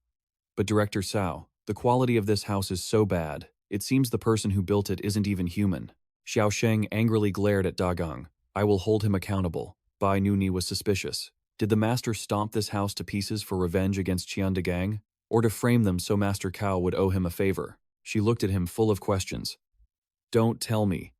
S1: But Director Cao, the quality of this house is so bad, it seems the person who built it isn't even human. Xiaosheng angrily glared at Da Gang. I will hold him accountable. Bai Nu Ni was suspicious. Did the master stomp this house to pieces for revenge against Qian Da Gang? Or to frame them so Master Cao would owe him a favor? She looked at him full of questions. Don't tell me.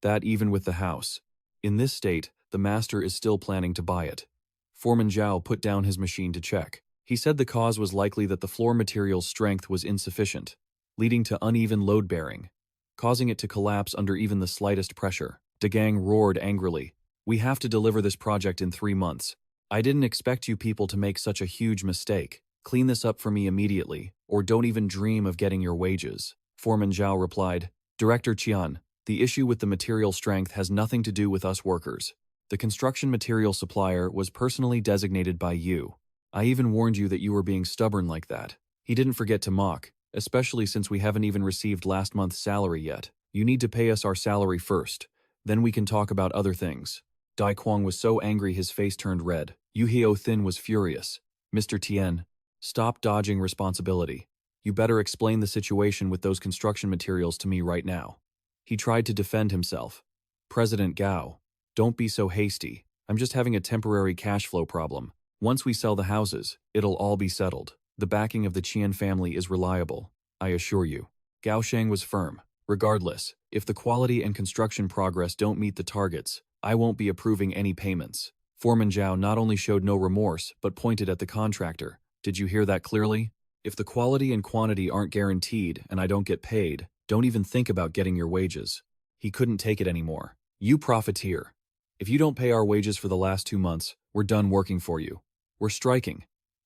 S1: That even with the house. In this state, the master is still planning to buy it. Foreman Zhao put down his machine to check. He said the cause was likely that the floor material's strength was insufficient, leading to uneven load bearing, causing it to collapse under even the slightest pressure. Da Gang roared angrily. We have to deliver this project in 3 months. I didn't expect you people to make such a huge mistake. Clean this up for me immediately, or don't even dream of getting your wages. Foreman Zhao replied, Director Qian, the issue with the material strength has nothing to do with us workers. The construction material supplier was personally designated by you. I even warned you that you were being stubborn like that. He didn't forget to mock, especially since we haven't even received last month's salary yet. You need to pay us our salary first, then we can talk about other things. Dai Quang was so angry his face turned red. Yu Heo Thin was furious. Mr. Tien, stop dodging responsibility. You better explain the situation with those construction materials to me right now. He tried to defend himself. President Gao, don't be so hasty. I'm just having a temporary cash flow problem. Once we sell the houses, it'll all be settled. The backing of the Qian family is reliable, I assure you. Gao Sheng was firm. Regardless, if the quality and construction progress don't meet the targets, I won't be approving any payments. Foreman Zhao not only showed no remorse, but pointed at the contractor. Did you hear that clearly? If the quality and quantity aren't guaranteed and I don't get paid, don't even think about getting your wages. He couldn't take it anymore. You profiteer. If you don't pay our wages for the last 2 months, we're done working for you. We're striking.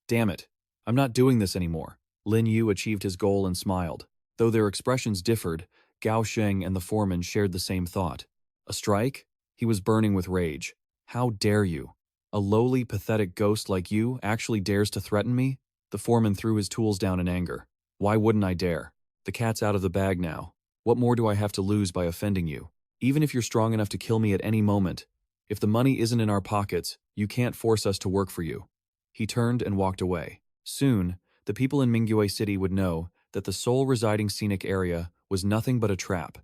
S1: Damn it. I'm not doing this anymore. Lin Yu achieved his goal and smiled. Though their expressions differed, Gao Sheng and the foreman shared the same thought. A strike? He was burning with rage. How dare you? A lowly, pathetic ghost like you actually dares to threaten me? The foreman threw his tools down in anger. Why wouldn't I dare? The cat's out of the bag now. What more do I have to lose by offending you? Even if you're strong enough to kill me at any moment, if the money isn't in our pockets, you can't force us to work for you. He turned and walked away. Soon, the people in Manhwa City would know that the sole residing scenic area was nothing but a trap.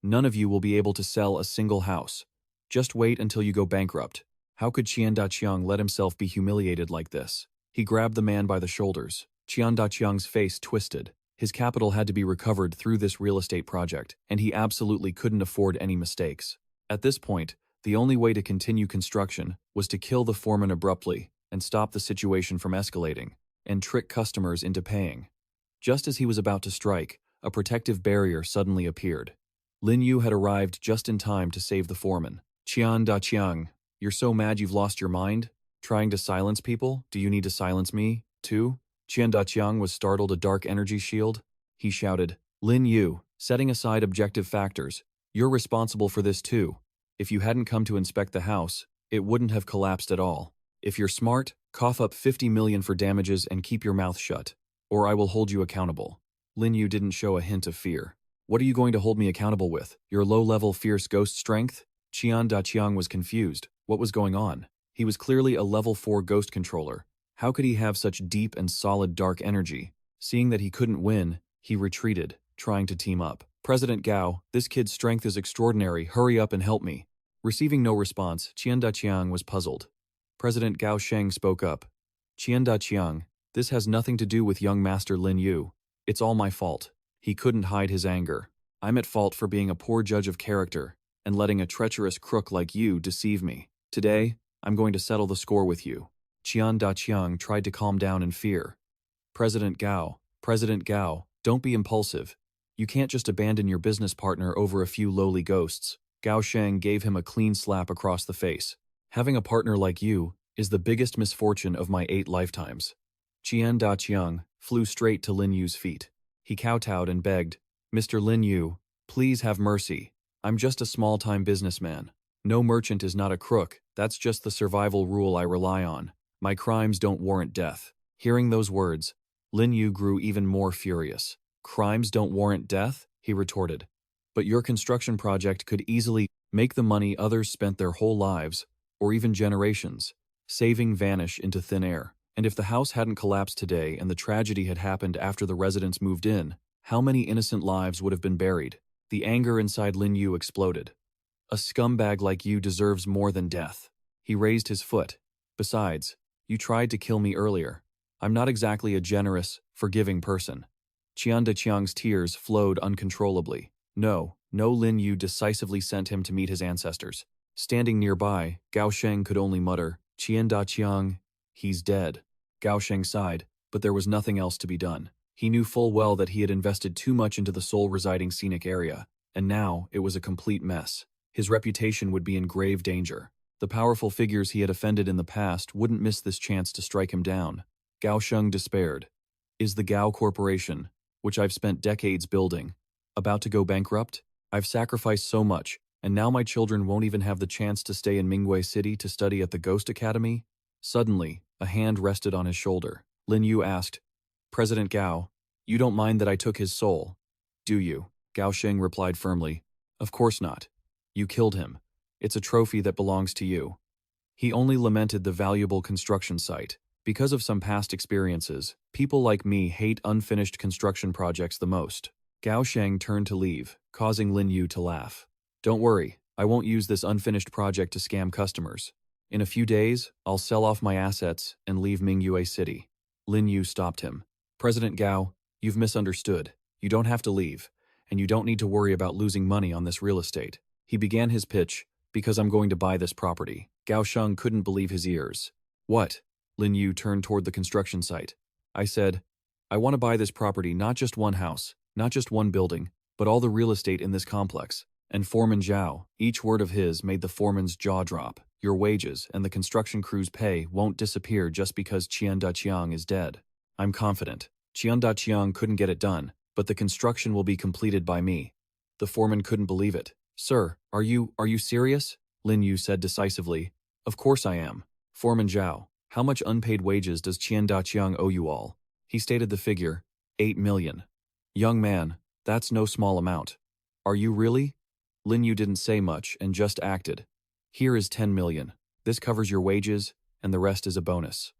S1: None of you will be able to sell a single house. Just wait until you go bankrupt. How could Qian Daqiang let himself be humiliated like this? He grabbed the man by the shoulders. Qian Daqiang's face twisted. His capital had to be recovered through this real estate project, and he absolutely couldn't afford any mistakes. At this point, the only way to continue construction was to kill the foreman abruptly and stop the situation from escalating, and trick customers into paying. Just as he was about to strike, a protective barrier suddenly appeared. Lin Yu had arrived just in time to save the foreman. Qian Daqiang, you're so mad you've lost your mind? Trying to silence people? Do you need to silence me, too? Qian Daqiang was startled. A dark energy shield. He shouted, Lin Yu, setting aside objective factors, you're responsible for this too. If you hadn't come to inspect the house, it wouldn't have collapsed at all. If you're smart, cough up 50 million for damages and keep your mouth shut, or I will hold you accountable. Lin Yu didn't show a hint of fear. What are you going to hold me accountable with? Your low-level fierce ghost strength? Qian Daqiang was confused. What was going on? He was clearly a level 4 ghost controller. How could he have such deep and solid dark energy? Seeing that he couldn't win, he retreated, trying to team up. President Gao, this kid's strength is extraordinary. Hurry up and help me. Receiving no response, Qian Daqiang was puzzled. President Gao Sheng spoke up. Qian Daqiang, this has nothing to do with young Master Lin Yu. It's all my fault. He couldn't hide his anger. I'm at fault for being a poor judge of character and letting a treacherous crook like you deceive me. Today, I'm going to settle the score with you. Qian Daqiang tried to calm down in fear. President Gao, don't be impulsive. You can't just abandon your business partner over a few lowly ghosts. Gao Sheng gave him a clean slap across the face. Having a partner like you is the biggest misfortune of my 8 lifetimes. Qian Daqiang flew straight to Lin Yu's feet. He kowtowed and begged, Mr. Lin Yu, please have mercy. I'm just a small-time businessman. No merchant is not a crook. That's just the survival rule I rely on. My crimes don't warrant death. Hearing those words, Lin Yu grew even more furious. Crimes don't warrant death? He retorted. But your construction project could easily make the money others spent their whole lives, or even generations, saving vanish into thin air. And if the house hadn't collapsed today and the tragedy had happened after the residents moved in, how many innocent lives would have been buried? The anger inside Lin Yu exploded. A scumbag like you deserves more than death. He raised his foot. Besides, you tried to kill me earlier. I'm not exactly a generous, forgiving person. Qian Daqiang's tears flowed uncontrollably. No, Lin Yu decisively sent him to meet his ancestors. Standing nearby, Gao Sheng could only mutter, Qian Daqiang, he's dead. Gao Sheng sighed, but there was nothing else to be done. He knew full well that he had invested too much into the sole residing scenic area, and now it was a complete mess. His reputation would be in grave danger. The powerful figures he had offended in the past wouldn't miss this chance to strike him down. Gao Sheng despaired. Is the Gao Corporation, which I've spent decades building, about to go bankrupt? I've sacrificed so much, and now my children won't even have the chance to stay in Manhwa City to study at the Ghost Academy? Suddenly, a hand rested on his shoulder. Lin Yu asked, President Gao, you don't mind that I took his soul, do you? Gao Sheng replied firmly, Of course not. You killed him. It's a trophy that belongs to you. He only lamented the valuable construction site. Because of some past experiences, people like me hate unfinished construction projects the most. Gao Sheng turned to leave, causing Lin Yu to laugh. Don't worry, I won't use this unfinished project to scam customers. In a few days, I'll sell off my assets and leave Manhwa City. Lin Yu stopped him. President Gao, you've misunderstood. You don't have to leave, and you don't need to worry about losing money on this real estate. He began his pitch, because I'm going to buy this property. Gao Sheng couldn't believe his ears. What? Lin Yu turned toward the construction site. I said, I want to buy this property, not just one house, not just one building, but all the real estate in this complex. And Foreman Zhao, each word of his made the foreman's jaw drop. Your wages and the construction crew's pay won't disappear just because Qian Daqiang is dead. I'm confident. Qian Daqiang couldn't get it done, but the construction will be completed by me. The foreman couldn't believe it. Sir, are you serious? Lin Yu said decisively. Of course I am. Foreman Zhao, how much unpaid wages does Qian Daqiang owe you all? He stated the figure, 8 million. Young man, that's no small amount. Are you really? Lin Yu didn't say much and just acted. Here is 10 million. This covers your wages, and the rest is a bonus.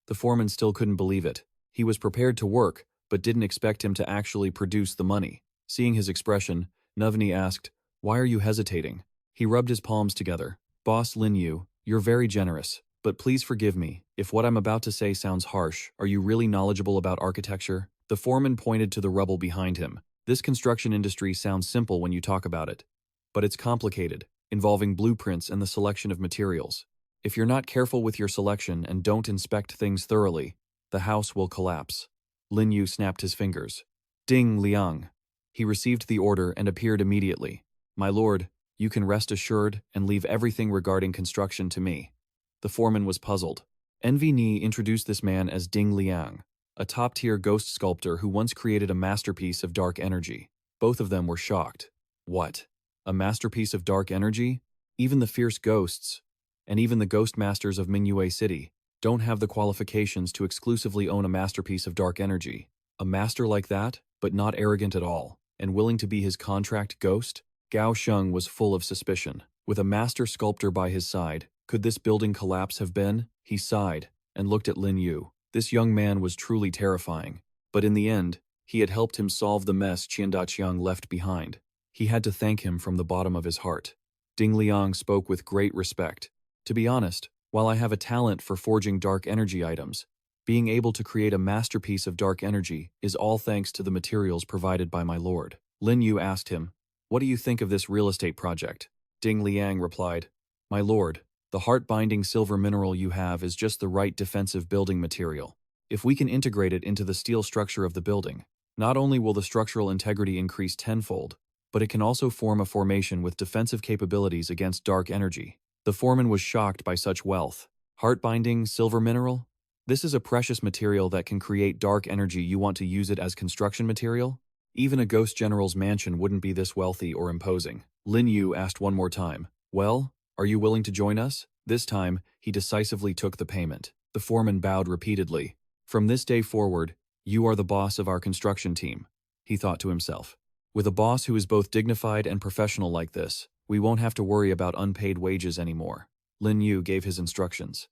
S1: The foreman still couldn't believe it. He was prepared to work, but didn't expect him to actually produce the money. Seeing his expression, Navani asked, Why are you hesitating? He rubbed his palms together. Boss Lin Yu, you're very generous, but please forgive me. If what I'm about to say sounds harsh, are you really knowledgeable about architecture? The foreman pointed to the rubble behind him. This construction industry sounds simple when you talk about it, but it's complicated, involving blueprints and the selection of materials. If you're not careful with your selection and don't inspect things thoroughly, the house will collapse. Lin Yu snapped his fingers. Ding Liang. He received the order and appeared immediately. My lord, you can rest assured and leave everything regarding construction to me. The foreman was puzzled. Envy Ni introduced this man as Ding Liang, a top-tier ghost sculptor who once created a masterpiece of dark energy. Both of them were shocked. What? A masterpiece of dark energy? Even the fierce ghosts, and even the ghost masters of Mingyue City, don't have the qualifications to exclusively own a masterpiece of dark energy. A master like that, but not arrogant at all, and willing to be his contract ghost? Gao Sheng was full of suspicion. With a master sculptor by his side, could this building collapse have been? He sighed and looked at Lin Yu. This young man was truly terrifying, but in the end, he had helped him solve the mess Qian Daqiang left behind. He had to thank him from the bottom of his heart. Ding Liang spoke with great respect. To be honest, while I have a talent for forging dark energy items, being able to create a masterpiece of dark energy is all thanks to the materials provided by my lord. Lin Yu asked him, What do you think of this real estate project? Ding Liang replied, My lord, the heart-binding silver mineral you have is just the right defensive building material. If we can integrate it into the steel structure of the building, not only will the structural integrity increase tenfold, but it can also form a formation with defensive capabilities against dark energy. The foreman was shocked by such wealth. Heart-binding silver mineral? This is a precious material that can create dark energy. You want to use it as construction material? Even a ghost general's mansion wouldn't be this wealthy or imposing. Lin Yu asked one more time, Well, are you willing to join us? This time, he decisively took the payment. The foreman bowed repeatedly. From this day forward, you are the boss of our construction team, he thought to himself. With a boss who is both dignified and professional like this, we won't have to worry about unpaid wages anymore. Lin Yu gave his instructions.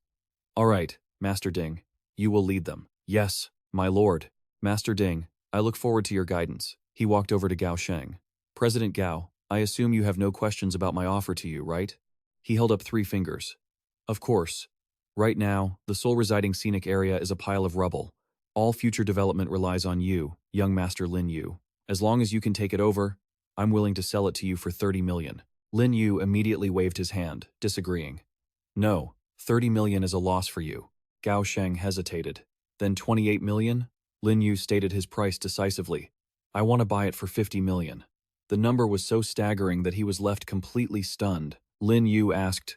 S1: All right, Master Ding, you will lead them. Yes, my lord. Master Ding, I look forward to your guidance. He walked over to Gao Sheng. President Gao, I assume you have no questions about my offer to you, right? He held up 3 fingers. Of course. Right now, the sole residing scenic area is a pile of rubble. All future development relies on you, young Master Lin Yu. As long as you can take it over, I'm willing to sell it to you for 30 million. Lin Yu immediately waved his hand, disagreeing. No, 30 million is a loss for you. Gao Sheng hesitated. Then 28 million? Lin Yu stated his price decisively. I want to buy it for 50 million. The number was so staggering that he was left completely stunned. Lin Yu asked,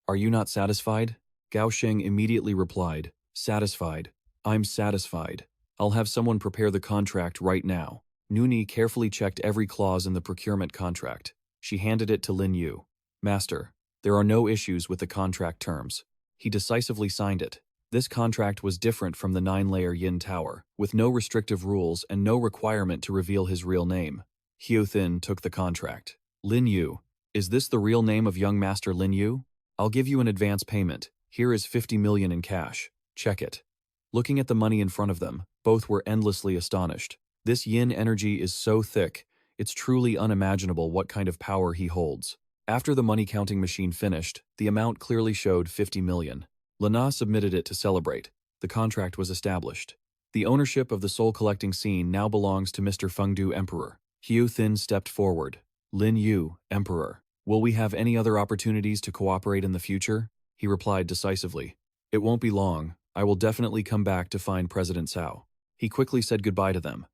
S1: Are you not satisfied? Gao Sheng immediately replied, Satisfied. I'm satisfied. I'll have someone prepare the contract right now. Nuni carefully checked every clause in the procurement contract. She handed it to Lin Yu. Master, there are no issues with the contract terms. He decisively signed it. This contract was different from the 9-layer Yin Tower, with no restrictive rules and no requirement to reveal his real name. Hyothin took the contract. Lin Yu, is this the real name of young Master Lin Yu? I'll give you an advance payment. Here is 50 million in cash. Check it. Looking at the money in front of them, both were endlessly astonished. This yin energy is so thick, it's truly unimaginable what kind of power he holds. After the money counting machine finished, the amount clearly showed 50 million. Lana submitted it to celebrate. The contract was established. The ownership of the soul collecting scene now belongs to Mr. Fengdu Emperor. Hu Thin stepped forward. Lin Yu, Emperor. Will we have any other opportunities to cooperate in the future? He replied decisively. It won't be long. I will definitely come back to find President Cao. He quickly said goodbye to them.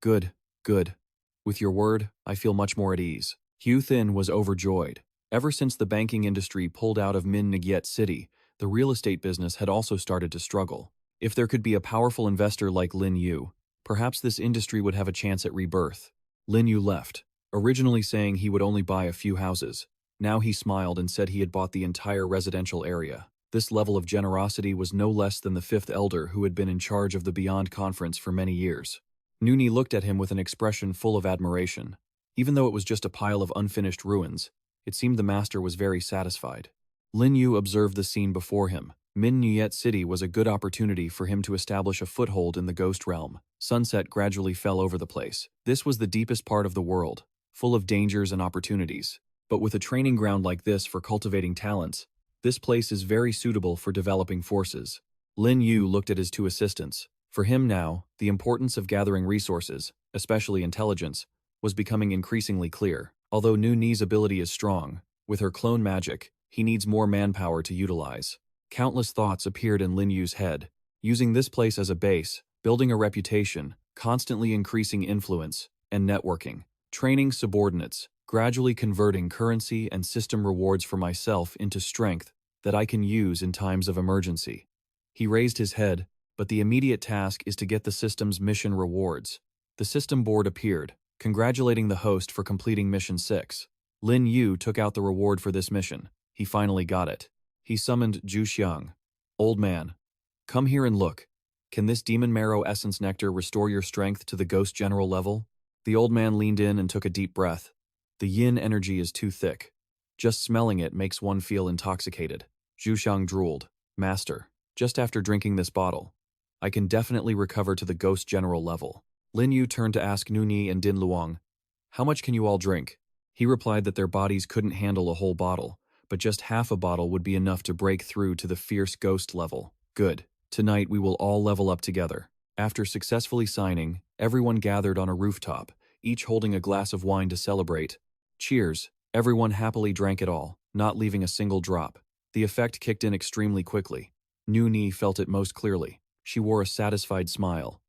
S1: Good, good. With your word, I feel much more at ease. Hu Thin was overjoyed. Ever since the banking industry pulled out of Min Ngyet City, the real estate business had also started to struggle. If there could be a powerful investor like Lin Yu, perhaps this industry would have a chance at rebirth. Lin Yu left, originally saying he would only buy a few houses. Now he smiled and said he had bought the entire residential area. This level of generosity was no less than the fifth elder who had been in charge of the Beyond Conference for many years. Nuni looked at him with an expression full of admiration. Even though it was just a pile of unfinished ruins, it seemed the master was very satisfied. Lin Yu observed the scene before him. Min Nuyet City was a good opportunity for him to establish a foothold in the ghost realm. Sunset gradually fell over the place. This was the deepest part of the world, full of dangers and opportunities. But with a training ground like this for cultivating talents, this place is very suitable for developing forces. Lin Yu looked at his two assistants. For him now, the importance of gathering resources, especially intelligence, was becoming increasingly clear. Although Nu Ni's ability is strong, with her clone magic, he needs more manpower to utilize. Countless thoughts appeared in Lin Yu's head. Using this place as a base, building a reputation, constantly increasing influence, and networking. Training subordinates, gradually converting currency and system rewards for myself into strength that I can use in times of emergency. He raised his head, but the immediate task is to get the system's mission rewards. The system board appeared, congratulating the host for completing Mission 6. Lin Yu took out the reward for this mission. He finally got it. He summoned Zhu Xiang. Old man, come here and look. Can this demon marrow essence nectar restore your strength to the ghost general level? The old man leaned in and took a deep breath. The yin energy is too thick. Just smelling it makes one feel intoxicated. Zhu Xiang drooled. Master, just after drinking this bottle, I can definitely recover to the ghost general level. Lin Yu turned to ask Nu Ni and Din Luang, how much can you all drink? He replied that their bodies couldn't handle a whole bottle, but just half a bottle would be enough to break through to the fierce ghost level. Good. Tonight we will all level up together. After successfully signing, everyone gathered on a rooftop, each holding a glass of wine to celebrate. Cheers. Everyone happily drank it all, not leaving a single drop. The effect kicked in extremely quickly. Nu Ni felt it most clearly. She wore a satisfied smile.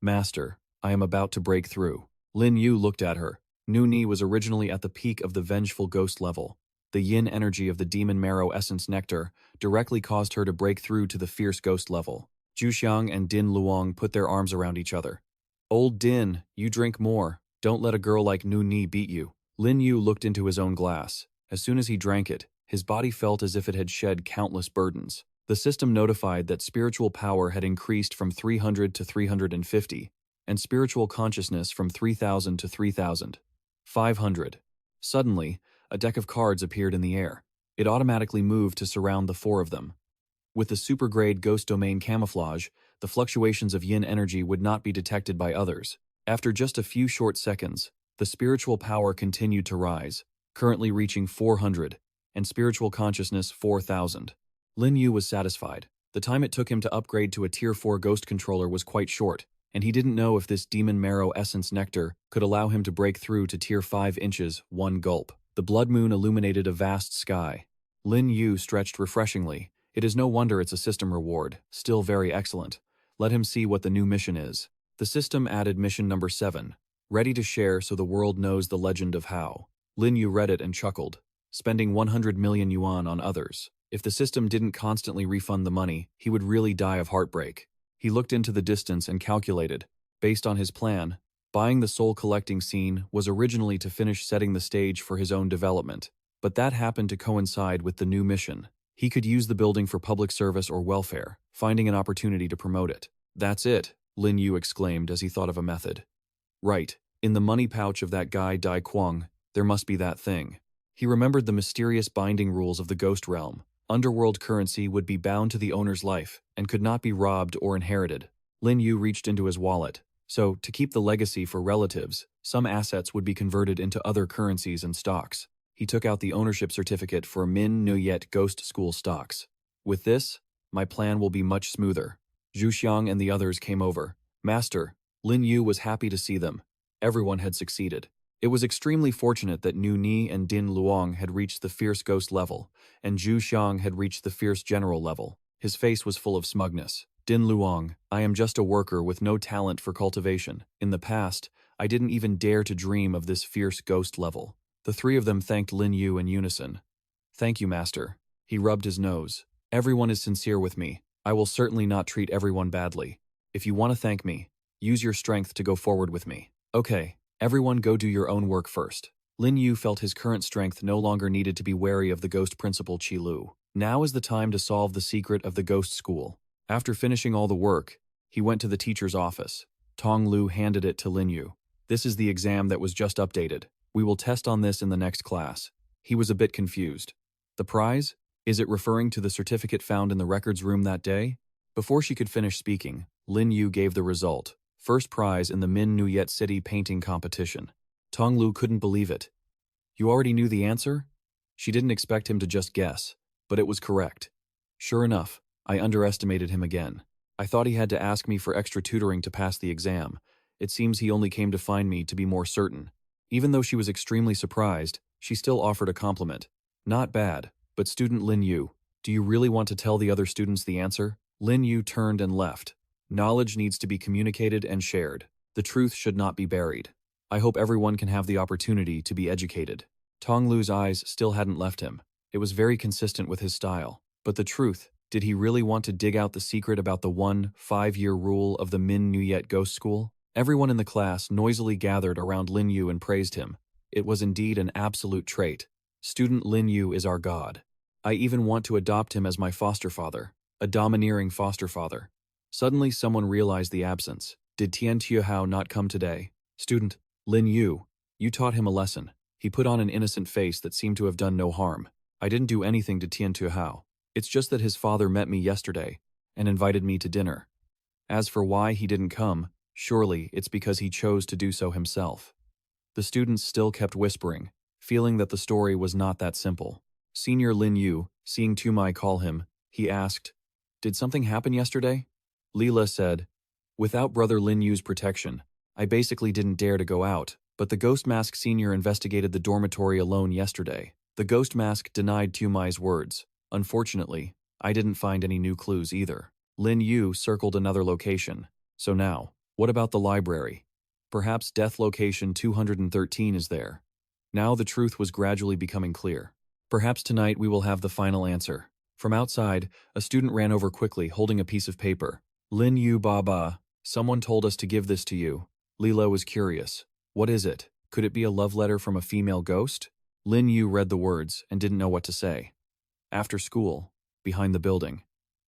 S1: Master, I am about to break through. Lin Yu looked at her. Nu Ni was originally at the peak of the vengeful ghost level. The yin energy of the demon marrow essence nectar directly caused her to break through to the fierce ghost level. Zhu Xiang and Din Luang put their arms around each other. Old Din, you drink more. Don't let a girl like Nu Ni beat you. Lin Yu looked into his own glass. As soon as he drank it, his body felt as if it had shed countless burdens. The system notified that spiritual power had increased from 300 to 350, and spiritual consciousness from 3,000 to 3,500. Suddenly, a deck of cards appeared in the air. It automatically moved to surround the four of them. With the super-grade ghost domain camouflage, the fluctuations of yin energy would not be detected by others. After just a few short seconds, the spiritual power continued to rise, currently reaching 400, and spiritual consciousness 4,000. Lin Yu was satisfied. The time it took him to upgrade to a Tier 4 ghost controller was quite short, and he didn't know if this demon marrow essence nectar could allow him to break through to Tier 5 inches, one gulp. The blood moon illuminated a vast sky. Lin Yu stretched refreshingly. It is no wonder it's a system reward, still very excellent. Let him see what the new mission is. The system added mission number 7, ready to share so the world knows the legend of how. Lin Yu read it and chuckled, spending 100 million yuan on others. If the system didn't constantly refund the money, he would really die of heartbreak. He looked into the distance and calculated. Based on his plan, buying the soul collecting scene was originally to finish setting the stage for his own development, but that happened to coincide with the new mission. He could use the building for public service or welfare, finding an opportunity to promote it. That's it, Lin Yu exclaimed as he thought of a method. Right, in the money pouch of that guy Dai Kuang, there must be that thing. He remembered the mysterious binding rules of the ghost realm. Underworld currency would be bound to the owner's life and could not be robbed or inherited. Lin Yu reached into his wallet. So, to keep the legacy for relatives, some assets would be converted into other currencies and stocks. He took out the ownership certificate for Min Nuyet Ghost School stocks. With this, my plan will be much smoother. Zhu Xiang and the others came over. Master, Lin Yu was happy to see them. Everyone had succeeded. It was extremely fortunate that Nu Ni and Din Luang had reached the fierce ghost level, and Zhu Xiang had reached the fierce general level. His face was full of smugness. Din Luang, I am just a worker with no talent for cultivation. In the past, I didn't even dare to dream of this fierce ghost level. The three of them thanked Lin Yu in unison. Thank you, Master. He rubbed his nose. Everyone is sincere with me. I will certainly not treat everyone badly. If you want to thank me, use your strength to go forward with me. Okay, everyone go do your own work first. Lin Yu felt his current strength no longer needed to be wary of the ghost principal Qi Lu. Now is the time to solve the secret of the ghost school. After finishing all the work, he went to the teacher's office. Tong Lu handed it to Lin Yu. This is the exam that was just updated. We will test on this in the next class. He was a bit confused. The prize? Is it referring to the certificate found in the records room that day? Before she could finish speaking, Lin Yu gave the result. First prize in the Min Nuyet City painting competition. Tong Lu couldn't believe it. You already knew the answer? She didn't expect him to just guess, but it was correct. Sure enough, I underestimated him again. I thought he had to ask me for extra tutoring to pass the exam. It seems he only came to find me to be more certain. Even though she was extremely surprised, she still offered a compliment. Not bad, but student Lin Yu, do you really want to tell the other students the answer? Lin Yu turned and left. Knowledge needs to be communicated and shared. The truth should not be buried. I hope everyone can have the opportunity to be educated. Tong Lu's eyes still hadn't left him. It was very consistent with his style. But the truth, did he really want to dig out the secret about the 5-year rule of the Min Nuyet Ghost School? Everyone in the class noisily gathered around Lin Yu and praised him. It was indeed an absolute trait. Student Lin Yu is our god. I even want to adopt him as my foster father, a domineering foster father. Suddenly someone realized the absence. Did Tian Tuihao not come today? Student Lin Yu, you taught him a lesson. He put on an innocent face that seemed to have done no harm. I didn't do anything to Tian Tuihao. It's just that his father met me yesterday and invited me to dinner. As for why he didn't come, surely it's because he chose to do so himself. The students still kept whispering, feeling that the story was not that simple. Senior Lin Yu, seeing Tumai call him, he asked, "Did something happen yesterday?" Leela said, "Without brother Lin Yu's protection, I basically didn't dare to go out, but the Ghost Mask Senior investigated the dormitory alone yesterday." The Ghost Mask denied Tumai's words. Unfortunately, I didn't find any new clues either. Lin Yu circled another location. So now, what about the library? Perhaps death location 213 is there. Now the truth was gradually becoming clear. Perhaps tonight we will have the final answer. From outside, a student ran over quickly, holding a piece of paper. Lin Yu Baba, someone told us to give this to you. Leela was curious. What is it? Could it be a love letter from a female ghost? Lin Yu read the words and didn't know what to say. After school, behind the building.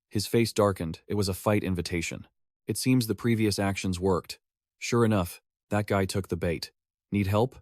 S1: His face darkened. It was a fight invitation. It seems the previous actions worked. Sure enough, that guy took the bait. Need help?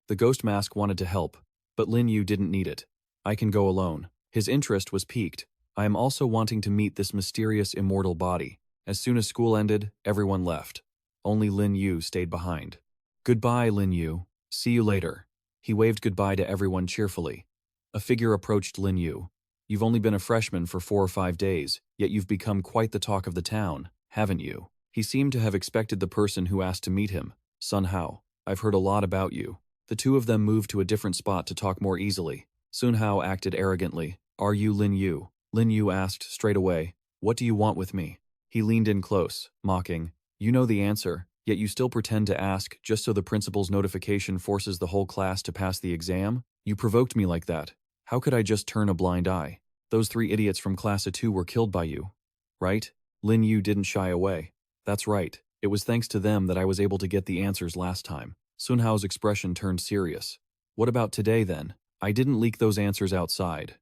S1: The Ghost Mask wanted to help, but Lin Yu didn't need it. I can go alone. His interest was piqued. I am also wanting to meet this mysterious immortal body. As soon as school ended, everyone left. Only Lin Yu stayed behind. Goodbye, Lin Yu. See you later. He waved goodbye to everyone cheerfully. A figure approached Lin Yu. You've only been a freshman for 4 or 5 days, yet you've become quite the talk of the town, haven't you? He seemed to have expected the person who asked to meet him. Sun Hao, I've heard a lot about you. The two of them moved to a different spot to talk more easily. Sun Hao acted arrogantly. Are you Lin Yu? Lin Yu asked straight away. What do you want with me? He leaned in close, mocking. You know the answer, yet you still pretend to ask just so the principal's notification forces the whole class to pass the exam? You provoked me like that. How could I just turn a blind eye? Those 3 idiots from class A2 were killed by you, right? Lin Yu didn't shy away. That's right. It was thanks to them that I was able to get the answers last time. Sun Hao's expression turned serious. What about today then? I didn't leak those answers outside.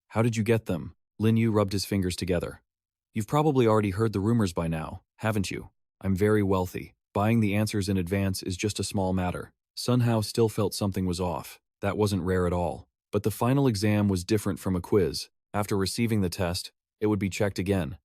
S1: How did you get them? Lin Yu rubbed his fingers together. You've probably already heard the rumors by now, haven't you? I'm very wealthy. Buying the answers in advance is just a small matter. Sun Hao still felt something was off. That wasn't rare at all. But the final exam was different from a quiz. After receiving the test, it would be checked again.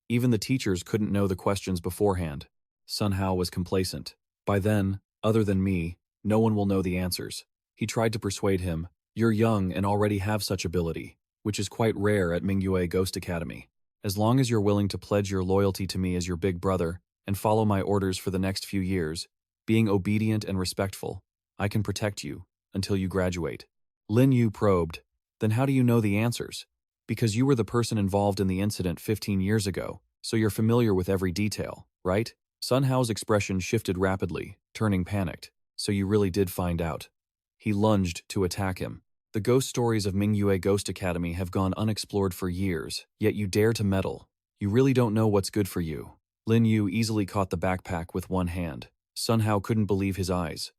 S1: Even the teachers couldn't know the questions beforehand. Sun Hao was complacent. By then, other than me, no one will know the answers. He tried to persuade him. You're young and already have such ability, which is quite rare at Mingyue Ghost Academy. As long as you're willing to pledge your loyalty to me as your big brother and follow my orders for the next few years, being obedient and respectful, I can protect you until you graduate. Lin Yu probed. Then how do you know the answers? Because you were the person involved in the incident 15 years ago, so you're familiar with every detail, right? Sun Hao's expression shifted rapidly, turning panicked. So you really did find out. He lunged to attack him. The ghost stories of Mingyue Ghost Academy have gone unexplored for years, yet you dare to meddle. You really don't know what's good for you. Lin Yu easily caught the backpack with one hand. Sun Hao couldn't believe his eyes.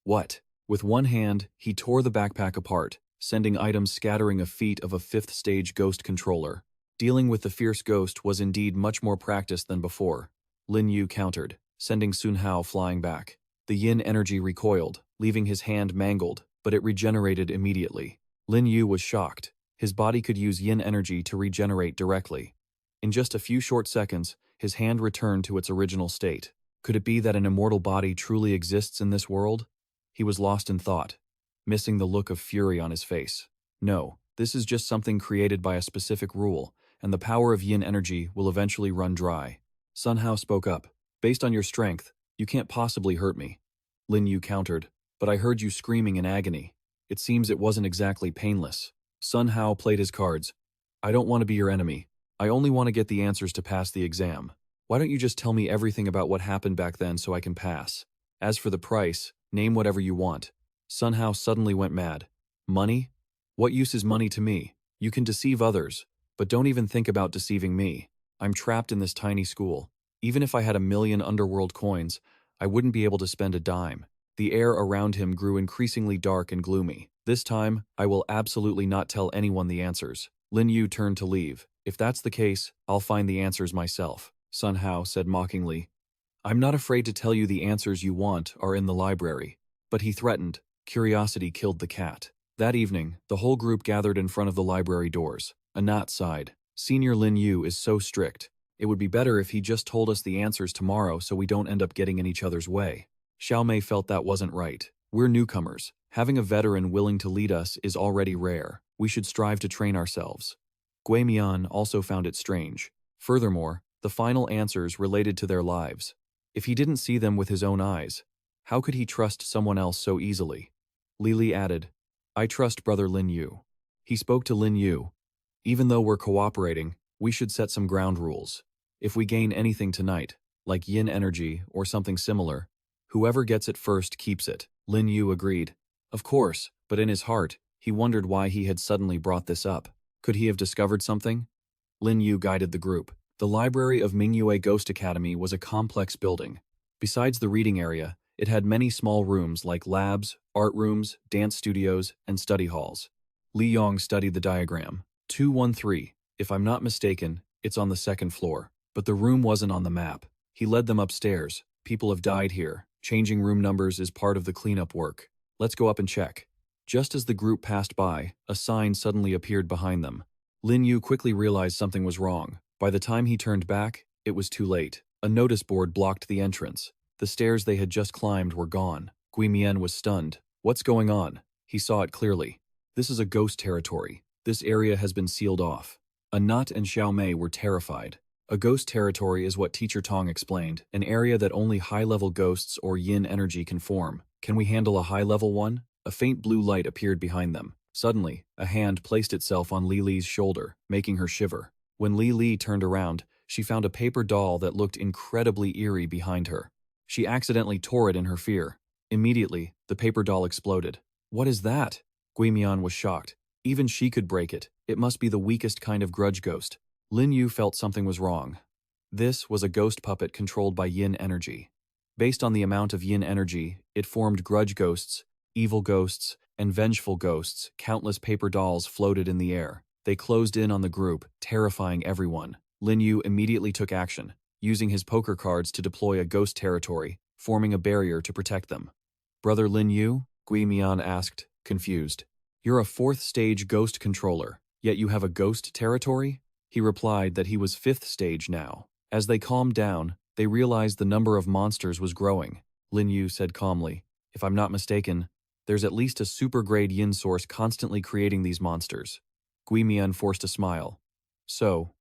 S1: What? With one hand, he tore the backpack apart, sending items scattering a feat of a 5th-stage ghost controller. Dealing with the fierce ghost was indeed much more practice than before. Lin Yu countered, sending Sun Hao flying back. The yin energy recoiled, leaving his hand mangled, but it regenerated immediately. Lin Yu was shocked. His body could use yin energy to regenerate directly. In just a few short seconds, his hand returned to its original state. Could it be that an immortal body truly exists in this world? He was lost in thought, missing the look of fury on his face. No, this is just something created by a specific rule, and the power of yin energy will eventually run dry. Sun Hao spoke up. Based on your strength, you can't possibly hurt me. Lin Yu countered, but I heard you screaming in agony. It seems it wasn't exactly painless. Sun Hao played his cards. I don't want to be your enemy. I only want to get the answers to pass the exam. Why don't you just tell me everything about what happened back then so I can pass? As for the price, name whatever you want. Sun Hao suddenly went mad. Money? What use is money to me? You can deceive others, but don't even think about deceiving me. I'm trapped in this tiny school. Even if I had 1,000,000 underworld coins, I wouldn't be able to spend a dime. The air around him grew increasingly dark and gloomy. This time, I will absolutely not tell anyone the answers. Lin Yu turned to leave. If that's the case, I'll find the answers myself. Sun Hao said mockingly. I'm not afraid to tell you the answers you want are in the library. But he threatened. Curiosity killed the cat. That evening, the whole group gathered in front of the library doors. Anat sighed. Senior Lin Yu is so strict. It would be better if he just told us the answers tomorrow so we don't end up getting in each other's way. Xiao Mei felt that wasn't right. We're newcomers. Having a veteran willing to lead us is already rare. We should strive to train ourselves. Gui Mian also found it strange. Furthermore, the final answers related to their lives. If he didn't see them with his own eyes, how could he trust someone else so easily? Li Li added, I trust brother Lin Yu. He spoke to Lin Yu. Even though we're cooperating, we should set some ground rules. If we gain anything tonight, like yin energy or something similar, whoever gets it first keeps it. Lin Yu agreed. Of course, but in his heart, he wondered why he had suddenly brought this up. Could he have discovered something? Lin Yu guided the group. The library of Mingyue Ghost Academy was a complex building. Besides the reading area, it had many small rooms like labs, art rooms, dance studios, and study halls. Li Yong studied the diagram. 213. If I'm not mistaken, it's on the 2nd floor. But the room wasn't on the map. He led them upstairs. People have died here. Changing room numbers is part of the cleanup work. Let's go up and check. Just as the group passed by, a sign suddenly appeared behind them. Lin Yu quickly realized something was wrong. By the time he turned back, it was too late. A notice board blocked the entrance. The stairs they had just climbed were gone. Gui Mian was stunned. What's going on? He saw it clearly. This is a ghost territory. This area has been sealed off. Anat and Xiao Mei were terrified. A ghost territory is what Teacher Tong explained, an area that only high-level ghosts or yin energy can form. Can we handle a high-level one? A faint blue light appeared behind them. Suddenly, a hand placed itself on Li Li's shoulder, making her shiver. When Li Li turned around, she found a paper doll that looked incredibly eerie behind her. She accidentally tore it in her fear. Immediately, the paper doll exploded. What is that? Gui Mian was shocked. Even she could break it. It must be the weakest kind of grudge ghost. Lin Yu felt something was wrong. This was a ghost puppet controlled by yin energy. Based on the amount of yin energy, it formed grudge ghosts, evil ghosts, and vengeful ghosts. Countless paper dolls floated in the air. They closed in on the group, terrifying everyone. Lin Yu immediately took action, using his poker cards to deploy a ghost territory, forming a barrier to protect them. Brother Lin Yu? Gui Mian asked, confused. You're a 4th-stage ghost controller, yet you have a ghost territory? He replied that he was 5th stage now. As they calmed down, they realized the number of monsters was growing. Lin Yu said calmly, if I'm not mistaken, there's at least a super-grade yin source constantly creating these monsters. Gui Mian forced a smile. So,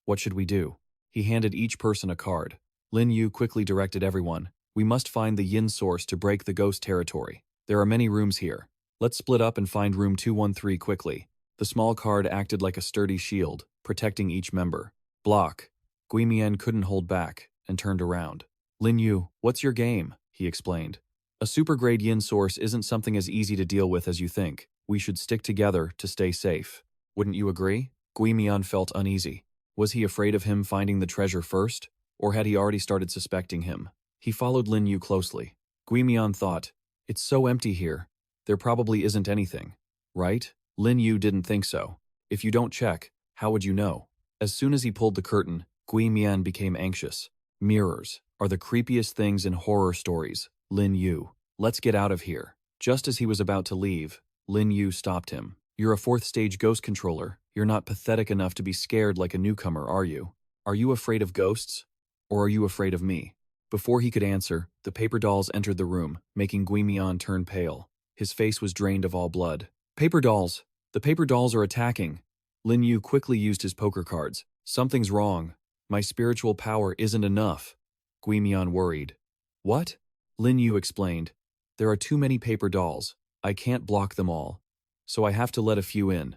S1: what should we do? He handed each person a card. Lin Yu quickly directed everyone. We must find the yin source to break the ghost territory. There are many rooms here. Let's split up and find room 213 quickly. The small card acted like a sturdy shield, protecting each member. Block. Gui Mian couldn't hold back and turned around. Lin Yu, what's your game? He explained. A super-grade yin source isn't something as easy to deal with as you think. We should stick together to stay safe. Wouldn't you agree? Gui Mian felt uneasy. Was he afraid of him finding the treasure first, or had he already started suspecting him? He followed Lin Yu closely. Gui Mian thought, it's so empty here. There probably isn't anything. Right? Lin Yu didn't think so. If you don't check, how would you know? As soon as he pulled the curtain, Gui Mian became anxious. Mirrors are the creepiest things in horror stories. Lin Yu, let's get out of here. Just as he was about to leave, Lin Yu stopped him. You're a fourth-stage ghost controller. You're not pathetic enough to be scared like a newcomer, are you? Are you afraid of ghosts? Or are you afraid of me? Before he could answer, the paper dolls entered the room, making Gui Mian turn pale. His face was drained of all blood. Paper dolls! The paper dolls are attacking! Lin Yu quickly used his poker cards. Something's wrong. My spiritual power isn't enough. Gui Mian worried. What? Lin Yu explained. There are too many paper dolls. I can't block them all. So I have to let a few in.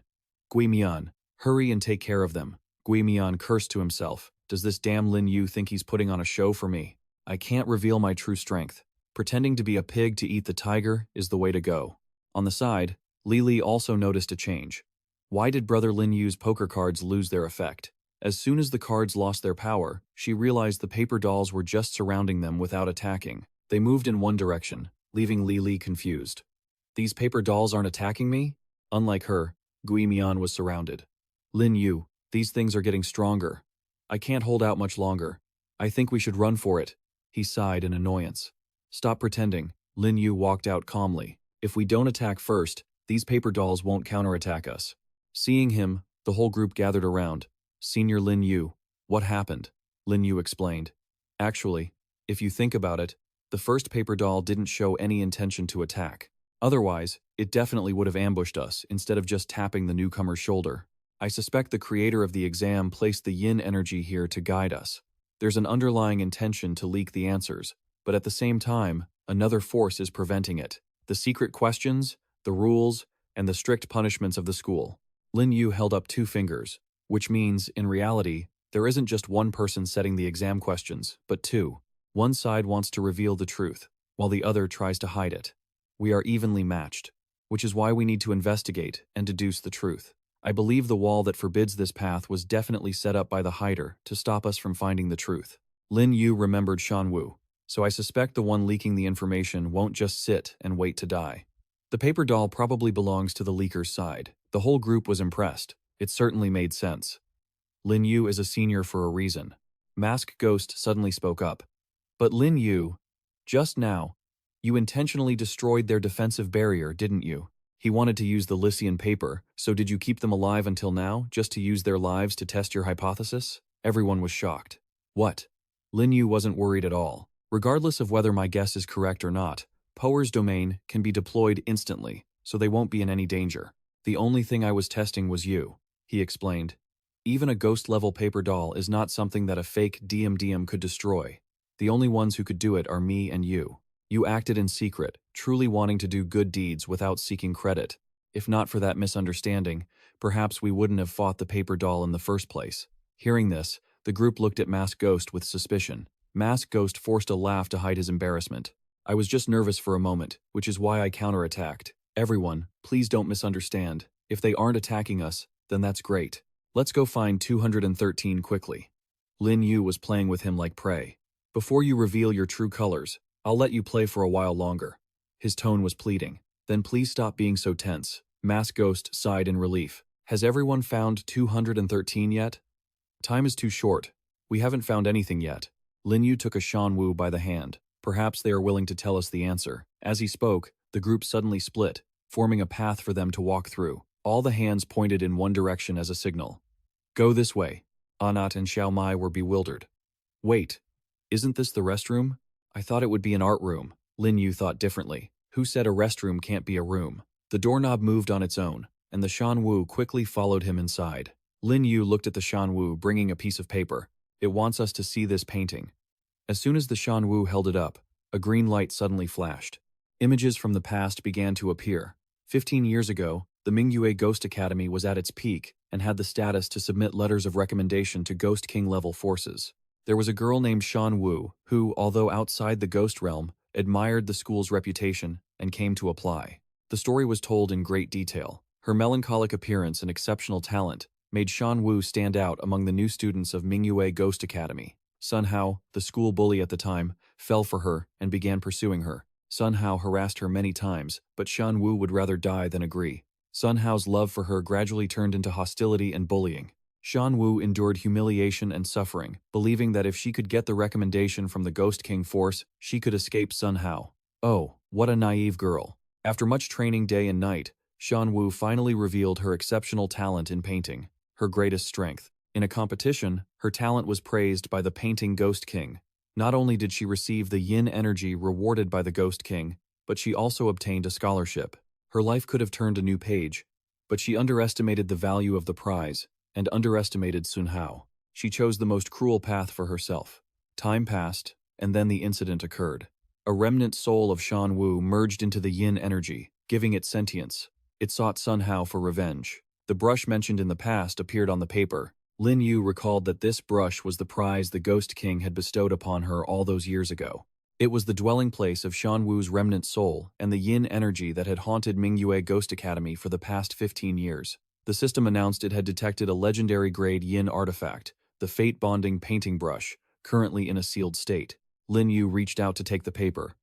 S1: Gui Mian, hurry and take care of them. Gui Mian cursed to himself. Does this damn Lin Yu think he's putting on a show for me? I can't reveal my true strength. Pretending to be a pig to eat the tiger is the way to go. On the side, Li also noticed a change. Why did Brother Lin Yu's poker cards lose their effect? As soon as the cards lost their power, she realized the paper dolls were just surrounding them without attacking. They moved in one direction, leaving Li confused. These paper dolls aren't attacking me? Unlike her, Gui Mian was surrounded. Lin Yu, these things are getting stronger. I can't hold out much longer. I think we should run for it. He sighed in annoyance. Stop pretending. Lin Yu walked out calmly. If we don't attack first, these paper dolls won't counterattack us. Seeing him, the whole group gathered around. Senior Lin Yu, what happened? Lin Yu explained. Actually, if you think about it, the first paper doll didn't show any intention to attack. Otherwise, it definitely would have ambushed us instead of just tapping the newcomer's shoulder. I suspect the creator of the exam placed the yin energy here to guide us. There's an underlying intention to leak the answers, but at the same time, another force is preventing it. The secret questions, the rules, and the strict punishments of the school. Lin Yu held up 2 fingers, which means, in reality, there isn't just one person setting the exam questions, but 2. One side wants to reveal the truth, while the other tries to hide it. We are evenly matched, which is why we need to investigate and deduce the truth. I believe the wall that forbids this path was definitely set up by the hider to stop us from finding the truth. Lin Yu remembered Shan Wu, so I suspect the one leaking the information won't just sit and wait to die. The paper doll probably belongs to the leaker's side. The whole group was impressed. It certainly made sense. Lin Yu is a senior for a reason. Mask Ghost suddenly spoke up. But Lin Yu, just now, you intentionally destroyed their defensive barrier, didn't you? He wanted to use the Lycian paper, so did you keep them alive until now, just to use their lives to test your hypothesis? Everyone was shocked. What? Lin Yu wasn't worried at all. Regardless of whether my guess is correct or not, Power's domain can be deployed instantly, so they won't be in any danger. The only thing I was testing was you, he explained. Even a ghost-level paper doll is not something that a fake DM could destroy. The only ones who could do it are me and you. You acted in secret, truly wanting to do good deeds without seeking credit. If not for that misunderstanding, perhaps we wouldn't have fought the paper doll in the first place. Hearing this, the group looked at Mask Ghost with suspicion. Mask Ghost forced a laugh to hide his embarrassment. I was just nervous for a moment, which is why I counterattacked. Everyone, please don't misunderstand. If they aren't attacking us, then that's great. Let's go find 213 quickly. Lin Yu was playing with him like prey. Before you reveal your true colors, I'll let you play for a while longer. His tone was pleading. Then please stop being so tense. Mask Ghost sighed in relief. Has everyone found 213 yet? Time is too short. We haven't found anything yet. Lin Yu took a Shan Wu by the hand. Perhaps they are willing to tell us the answer. As he spoke, the group suddenly split, forming a path for them to walk through. All the hands pointed in one direction as a signal. Go this way. Anat and Xiao Mai were bewildered. Wait, isn't this the restroom? I thought it would be an art room. Lin Yu thought differently. Who said a restroom can't be a room? The doorknob moved on its own, and the Shan Wu quickly followed him inside. Lin Yu looked at the Shan Wu, bringing a piece of paper. It wants us to see this painting. As soon as the Shan Wu held it up, a green light suddenly flashed. Images from the past began to appear. 15 years ago, the Mingyue Ghost Academy was at its peak and had the status to submit letters of recommendation to Ghost King-level forces. There was a girl named Shan Wu who, although outside the ghost realm, admired the school's reputation and came to apply. The story was told in great detail. Her melancholic appearance and exceptional talent made Shan Wu stand out among the new students of Mingyue Ghost Academy. Sun Hao, the school bully at the time, fell for her and began pursuing her. Sun Hao harassed her many times, but Shan Wu would rather die than agree. Sun Hao's love for her gradually turned into hostility and bullying. Shan Wu endured humiliation and suffering, believing that if she could get the recommendation from the Ghost King force, she could escape Sun Hao. Oh, what a naive girl. After much training day and night, Shan Wu finally revealed her exceptional talent in painting, her greatest strength. In a competition, her talent was praised by the painting Ghost King. Not only did she receive the yin energy rewarded by the Ghost King, but she also obtained a scholarship. Her life could have turned a new page, but she underestimated the value of the prize and underestimated Sun Hao. She chose the most cruel path for herself. Time passed, and then the incident occurred. A remnant soul of Shan Wu merged into the yin energy, giving it sentience. It sought Sun Hao for revenge. The brush mentioned in the past appeared on the paper. Lin Yu recalled that this brush was the prize the Ghost King had bestowed upon her all those years ago. It was the dwelling place of Shan Wu's remnant soul and the yin energy that had haunted Mingyue Ghost Academy for the past 15 years. The system announced it had detected a legendary grade yin artifact, the fate-bonding painting brush, currently in a sealed state. Lin Yu reached out to take the paper.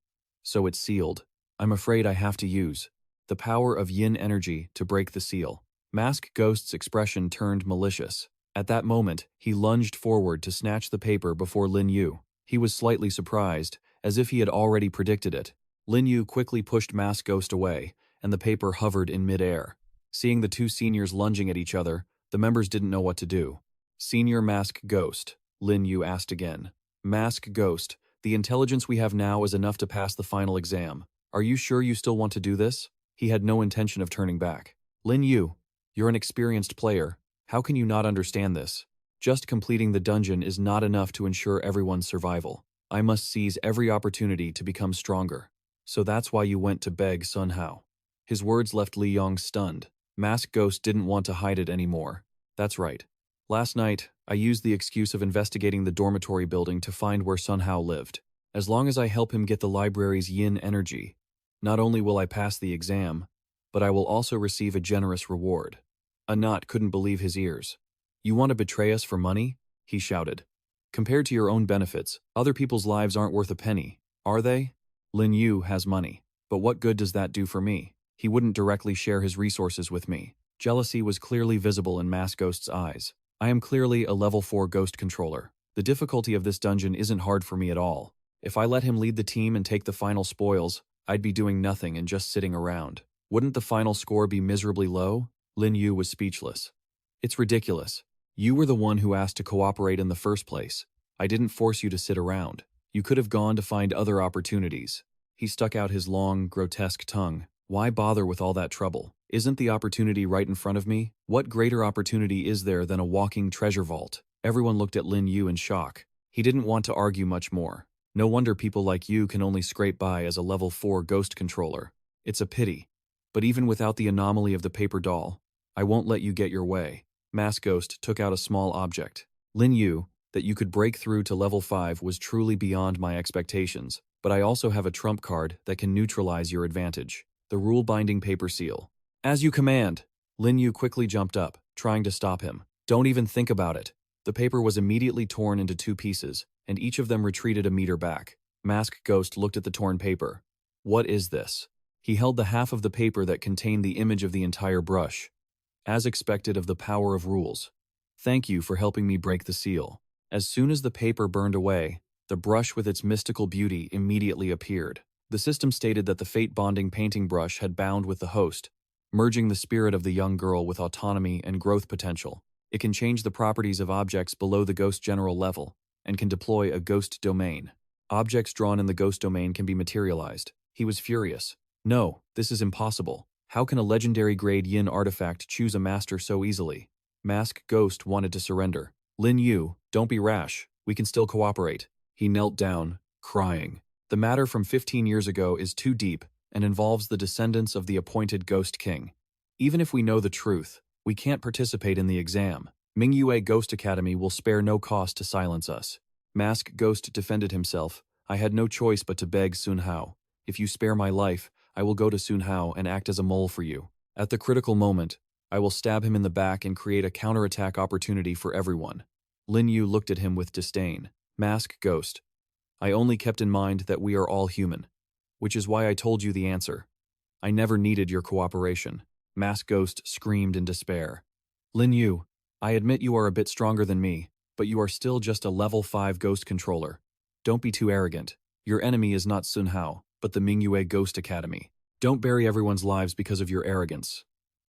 S1: So it's sealed. I'm afraid I have to use the power of yin energy to break the seal. Mask Ghost's expression turned malicious. At that moment, he lunged forward to snatch the paper before Lin Yu. He was slightly surprised, as if he had already predicted it. Lin Yu quickly pushed Mask Ghost away, and the paper hovered in mid-air. Seeing the two seniors lunging at each other, the members didn't know what to do. Senior Mask Ghost, Lin Yu asked again. Mask Ghost, the intelligence we have now is enough to pass the final exam. Are you sure you still want to do this? He had no intention of turning back. Lin Yu, you're an experienced player. How can you not understand this? Just completing the dungeon is not enough to ensure everyone's survival. I must seize every opportunity to become stronger. So that's why you went to beg Sun Hao. His words left Li Yong stunned. Mask Ghost didn't want to hide it anymore. That's right. Last night, I used the excuse of investigating the dormitory building to find where Sun Hao lived. As long as I help him get the library's yin energy, not only will I pass the exam, but I will also receive a generous reward. Anat couldn't believe his ears. You want to betray us for money? He shouted. Compared to your own benefits, other people's lives aren't worth a penny, are they? Lin Yu has money, but what good does that do for me? He wouldn't directly share his resources with me. Jealousy was clearly visible in Mask Ghost's eyes. I am clearly a level 4 ghost controller. The difficulty of this dungeon isn't hard for me at all. If I let him lead the team and take the final spoils, I'd be doing nothing and just sitting around. Wouldn't the final score be miserably low? Lin Yu was speechless. It's ridiculous. You were the one who asked to cooperate in the first place. I didn't force you to sit around. You could have gone to find other opportunities. He stuck out his long, grotesque tongue. Why bother with all that trouble? Isn't the opportunity right in front of me? What greater opportunity is there than a walking treasure vault? Everyone looked at Lin Yu in shock. He didn't want to argue much more. No wonder people like you can only scrape by as a level 4 ghost controller. It's a pity. But even without the anomaly of the paper doll, I won't let you get your way. Mask Ghost took out a small object. Lin Yu, that you could break through to level 5 was truly beyond my expectations, but I also have a trump card that can neutralize your advantage. The rule-binding paper seal. As you command. Lin Yu quickly jumped up, trying to stop him. Don't even think about it. The paper was immediately torn into 2 pieces, and each of them retreated a meter back. Mask Ghost looked at the torn paper. What is this? He held the half of the paper that contained the image of the entire brush. As expected of the power of rules. Thank you for helping me break the seal. As soon as the paper burned away, the brush with its mystical beauty immediately appeared. The system stated that the fate-bonding painting brush had bound with the host, merging the spirit of the young girl with autonomy and growth potential. It can change the properties of objects below the ghost general level, and can deploy a ghost domain. Objects drawn in the ghost domain can be materialized. He was furious. No, this is impossible. How can a legendary grade yin artifact choose a master so easily? Mask Ghost wanted to surrender. Lin Yu, don't be rash. We can still cooperate. He knelt down, crying. The matter from 15 years ago is too deep and involves the descendants of the appointed Ghost King. Even if we know the truth, we can't participate in the exam. Mingyue Ghost Academy will spare no cost to silence us. Mask Ghost defended himself. I had no choice but to beg Sun Hao. If you spare my life, I will go to Sun Hao and act as a mole for you. At the critical moment, I will stab him in the back and create a counterattack opportunity for everyone. Lin Yu looked at him with disdain. Mask Ghost. I only kept in mind that we are all human. which is why I told you the answer. I never needed your cooperation. Mask Ghost screamed in despair. Lin Yu, I admit you are a bit stronger than me, but you are still just a level 5 ghost controller. Don't be too arrogant. Your enemy is not Sun Hao, but the Mingyue Ghost Academy. Don't bury everyone's lives because of your arrogance.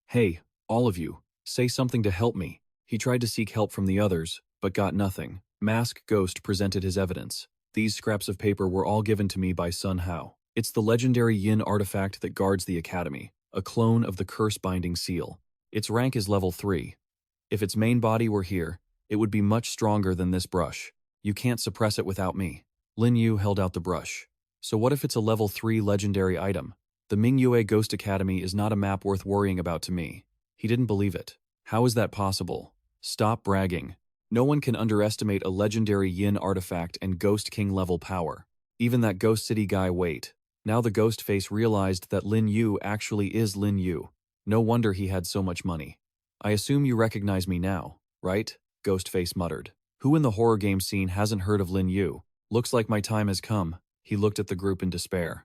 S1: Hey, all of you, say something to help me. He tried to seek help from the others, but got nothing. Mask Ghost presented his evidence. These scraps of paper were all given to me by Sun Hao. It's the legendary Yin artifact that guards the academy, a clone of the curse-binding seal. Its rank is level 3. If its main body were here, it would be much stronger than this brush. You can't suppress it without me. Lin Yu held out the brush. So what if it's a level 3 legendary item? The Mingyue Ghost Academy is not a map worth worrying about to me. He didn't believe it. How is that possible? Stop bragging. No one can underestimate a legendary Yin artifact and Ghost King level power. Even that Ghost City guy wait. Now the ghost face realized that Lin Yu actually is Lin Yu. No wonder he had so much money. I assume you recognize me now, right? Ghostface muttered. Who in the horror game scene hasn't heard of Lin Yu? Looks like my time has come. He looked at the group in despair.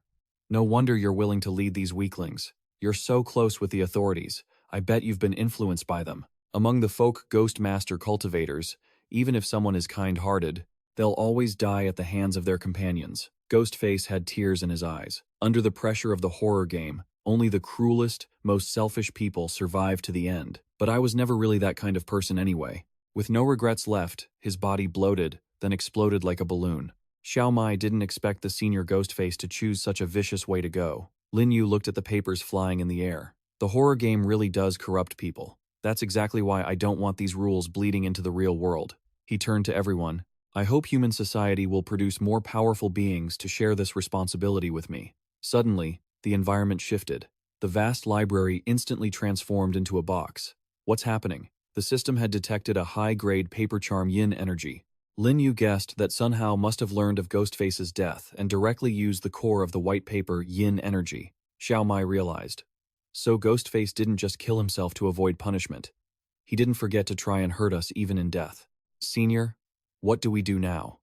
S1: No wonder you're willing to lead these weaklings. You're so close with the authorities. I bet you've been influenced by them. Among the folk ghost master cultivators, even if someone is kind-hearted, they'll always die at the hands of their companions. Ghostface had tears in his eyes. Under the pressure of the horror game, only the cruelest, most selfish people survive to the end. But I was never really that kind of person anyway. With no regrets left, his body bloated, then exploded like a balloon. Xiao Mai didn't expect the senior Ghostface to choose such a vicious way to go. Lin Yu looked at the papers flying in the air. The horror game really does corrupt people. That's exactly why I don't want these rules bleeding into the real world. He turned to everyone. I hope human society will produce more powerful beings to share this responsibility with me. Suddenly, the environment shifted. The vast library instantly transformed into a box. What's happening? The system had detected a high-grade paper charm Yin energy. Lin Yu guessed that Sun Hao must have learned of Ghostface's death and directly used the core of the white paper Yin energy. Xiao Mai realized. So Ghostface didn't just kill himself to avoid punishment. He didn't forget to try and hurt us even in death. Senior, what do we do now?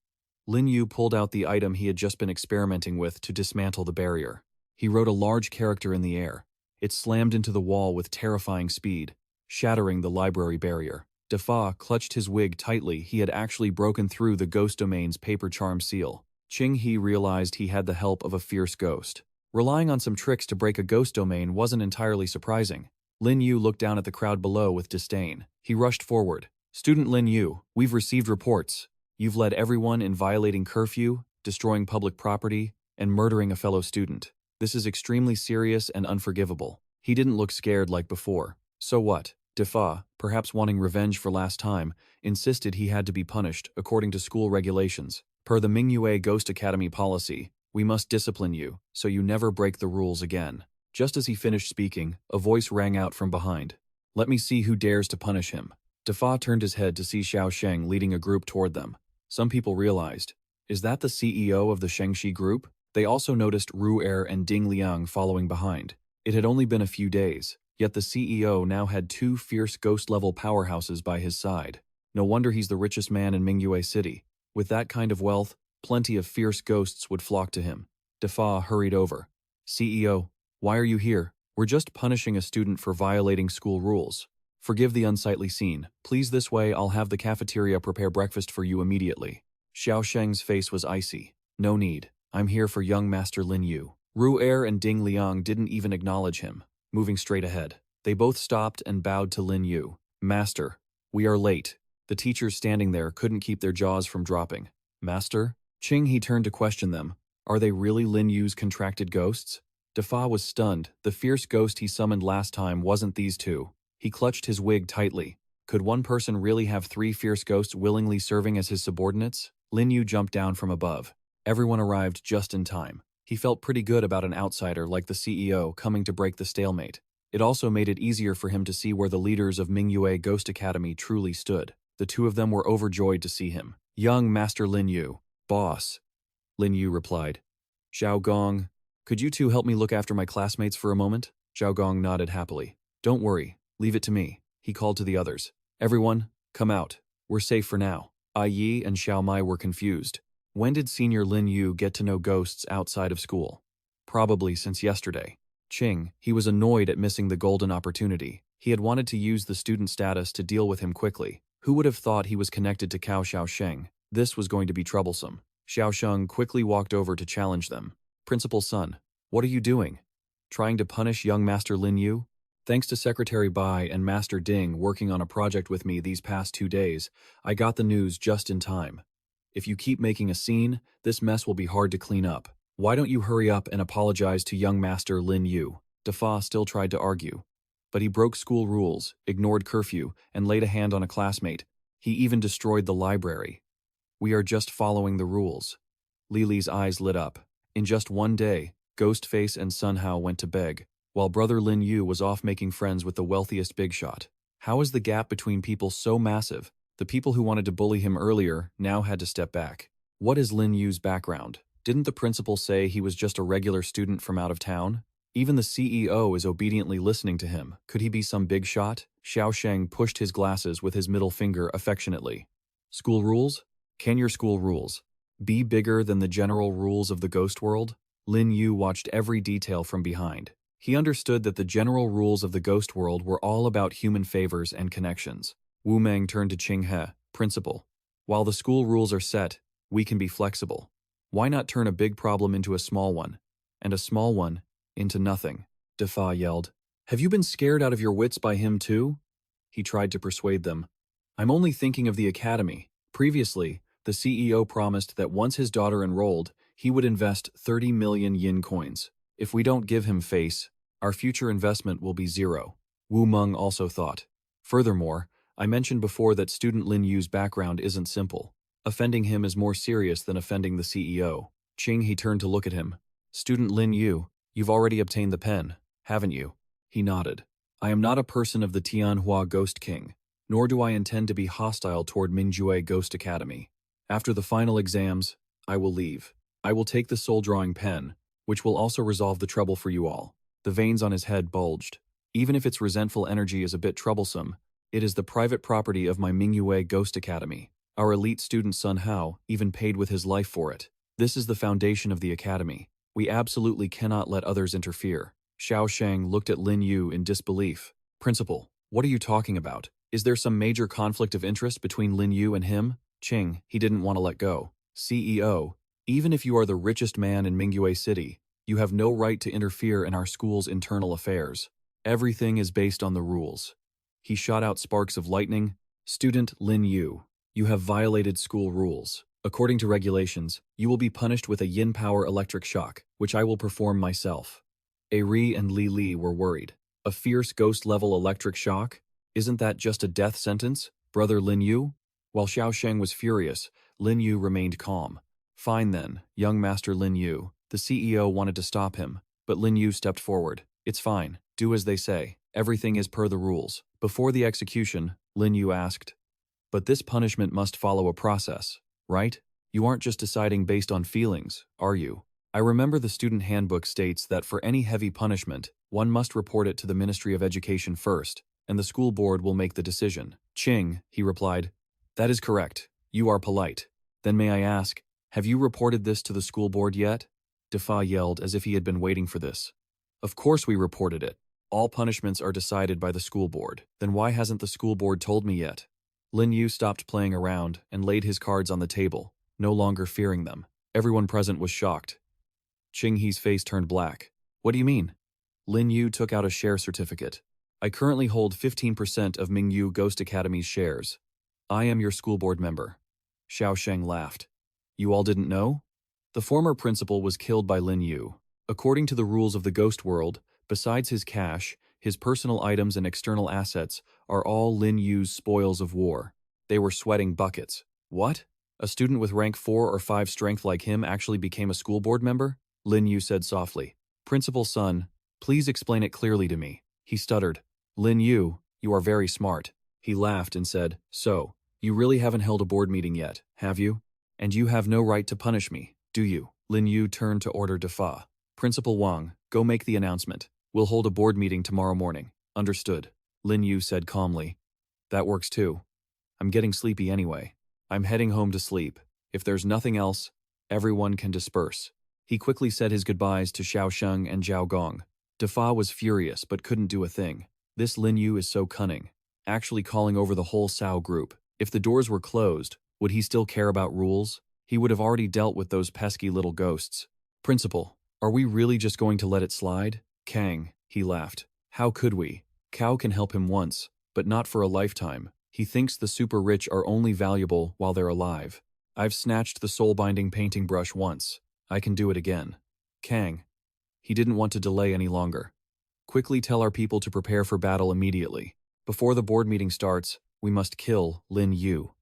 S1: Lin Yu pulled out the item he had just been experimenting with to dismantle the barrier. He wrote a large character in the air. It slammed into the wall with terrifying speed, shattering the library barrier. Defa clutched his wig tightly. He had actually broken through the ghost domain's paper charm seal. Qing He realized he had the help of a fierce ghost. Relying on some tricks to break a ghost domain wasn't entirely surprising. Lin Yu looked down at the crowd below with disdain. He rushed forward. Student Lin Yu, we've received reports. You've led everyone in violating curfew, destroying public property, and murdering a fellow student. This is extremely serious and unforgivable. He didn't look scared like before. So what? Defa, perhaps wanting revenge for last time, insisted he had to be punished according to school regulations. Per the Mingyue Ghost Academy policy, we must discipline you, so you never break the rules again. Just as he finished speaking, a voice rang out from behind. Let me see who dares to punish him. Defa turned his head to see Xiao Sheng leading a group toward them. Some people realized, is that the CEO of the Shengxi group? They also noticed Ru Er and Ding Liang following behind. It had only been a few days, yet the CEO now had 2 fierce ghost-level powerhouses by his side. No wonder he's the richest man in Mingyue City. With that kind of wealth, plenty of fierce ghosts would flock to him. Defa hurried over. CEO, why are you here? We're just punishing a student for violating school rules. Forgive the unsightly scene. Please, this way I'll have the cafeteria prepare breakfast for you immediately. Xiao Sheng's face was icy. No need. I'm here for young Master Lin Yu. Ru Er and Ding Liang didn't even acknowledge him. Moving straight ahead, they both stopped and bowed to Lin Yu. Master, we are late. The teachers standing there couldn't keep their jaws from dropping. Master? Qing He turned to question them. Are they really Lin Yu's contracted ghosts? Defa was stunned. The fierce ghost he summoned last time wasn't these two. He clutched his wig tightly. Could one person really have 3 fierce ghosts willingly serving as his subordinates? Lin Yu jumped down from above. Everyone arrived just in time. He felt pretty good about an outsider like the CEO coming to break the stalemate. It also made it easier for him to see where the leaders of Mingyue Ghost Academy truly stood. The 2 of them were overjoyed to see him. Young Master Lin Yu. Boss. Lin Yu replied. Zhao Gong, could you 2 help me look after my classmates for a moment? Zhao Gong nodded happily. Don't worry. Leave it to me, he called to the others. Everyone, come out. We're safe for now. Ai Yi and Xiao Mai were confused. When did Senior Lin Yu get to know ghosts outside of school? Probably since yesterday. Qing, he was annoyed at missing the golden opportunity. He had wanted to use the student status to deal with him quickly. Who would have thought he was connected to Cao Xiaosheng? This was going to be troublesome. Xiaosheng quickly walked over to challenge them. Principal's son, what are you doing? Trying to punish young Master Lin Yu? Thanks to Secretary Bai and Master Ding working on a project with me these past 2 days, I got the news just in time. If you keep making a scene, this mess will be hard to clean up. Why don't you hurry up and apologize to young Master Lin Yu? Defa still tried to argue. But he broke school rules, ignored curfew, and laid a hand on a classmate. He even destroyed the library. We are just following the rules. Lili's eyes lit up. In just 1 day, Ghostface and Sun Hao went to beg, while brother Lin Yu was off making friends with the wealthiest big shot. How is the gap between people so massive? The people who wanted to bully him earlier now had to step back. What is Lin Yu's background? Didn't the principal say he was just a regular student from out of town? Even the CEO is obediently listening to him. Could he be some big shot? Xiaosheng pushed his glasses with his middle finger affectionately. School rules? Can your school rules be bigger than the general rules of the ghost world? Lin Yu watched every detail from behind. He understood that the general rules of the ghost world were all about human favors and connections. Wu Meng turned to Qing He, principal. While the school rules are set, we can be flexible. Why not turn a big problem into a small one, and a small one into nothing? Defa yelled. Have you been scared out of your wits by him too? He tried to persuade them. I'm only thinking of the academy. Previously, the CEO promised that once his daughter enrolled, he would invest 30 million yin coins. If we don't give him face, our future investment will be zero. Wu Meng also thought. Furthermore, I mentioned before that student Lin Yu's background isn't simple. Offending him is more serious than offending the CEO. Qing he turned to look at him. Student Lin Yu, you've already obtained the pen, haven't you? He nodded. I am not a person of the Tianhua Ghost King, nor do I intend to be hostile toward Mingjue Ghost Academy. After the final exams, I will leave. I will take the soul drawing pen, which will also resolve the trouble for you all. The veins on his head bulged. Even if its resentful energy is a bit troublesome, it is the private property of my Mingyue Ghost Academy. Our elite student Sun Hao even paid with his life for it. This is the foundation of the academy. We absolutely cannot let others interfere. Xiaosheng looked at Lin Yu in disbelief. Principal, what are you talking about? Is there some major conflict of interest between Lin Yu and him? Qing, he didn't want to let go. CEO, even if you are the richest man in Mingyue City, you have no right to interfere in our school's internal affairs. Everything is based on the rules. He shot out sparks of lightning. Student Lin Yu, you have violated school rules. According to regulations, you will be punished with a yin power electric shock, which I will perform myself. Eri and Li were worried. A fierce ghost-level electric shock? Isn't that just a death sentence, brother Lin Yu? While Xiaosheng was furious, Lin Yu remained calm. Fine then, young Master Lin Yu. The CEO wanted to stop him, but Lin Yu stepped forward. It's fine. Do as they say. Everything is per the rules. Before the execution, Lin Yu asked, but this punishment must follow a process, right? You aren't just deciding based on feelings, are you? I remember the student handbook states that for any heavy punishment, one must report it to the Ministry of Education first, and the school board will make the decision. Qing, he replied. That is correct. You are polite. Then may I ask, have you reported this to the school board yet? Defa yelled as if he had been waiting for this. Of course we reported it. All punishments are decided by the school board. Then why hasn't the school board told me yet? Lin Yu stopped playing around and laid his cards on the table, no longer fearing them. Everyone present was shocked. Qing He's face turned black. What do you mean? Lin Yu took out a share certificate. I currently hold 15% of Mingyu Ghost Academy's shares. I am your school board member. Xiaosheng laughed. You all didn't know? The former principal was killed by Lin Yu. According to the rules of the ghost world, besides his cash, his personal items and external assets are all Lin Yu's spoils of war. They were sweating buckets. What? A student with rank 4 or 5 strength like him actually became a school board member? Lin Yu said softly. Principal's son, please explain it clearly to me. He stuttered. Lin Yu, you are very smart. He laughed and said, so, you really haven't held a board meeting yet, have you? And you have no right to punish me, do you? Lin Yu turned to order Defa. Principal Wang, go make the announcement. We'll hold a board meeting tomorrow morning. Understood. Lin Yu said calmly. That works too. I'm getting sleepy anyway. I'm heading home to sleep. If there's nothing else, everyone can disperse. He quickly said his goodbyes to Xiao Sheng and Zhao Gong. Defa was furious but couldn't do a thing. This Lin Yu is so cunning, actually calling over the whole Sao group. If the doors were closed, would he still care about rules? He would have already dealt with those pesky little ghosts. Principal, are we really just going to let it slide? Kang, he laughed. How could we? Cao can help him once, but not for a lifetime. He thinks the super rich are only valuable while they're alive. I've snatched the soul-binding painting brush once. I can do it again. Kang. He didn't want to delay any longer. Quickly tell our people to prepare for battle immediately. Before the board meeting starts, we must kill Lin Yu.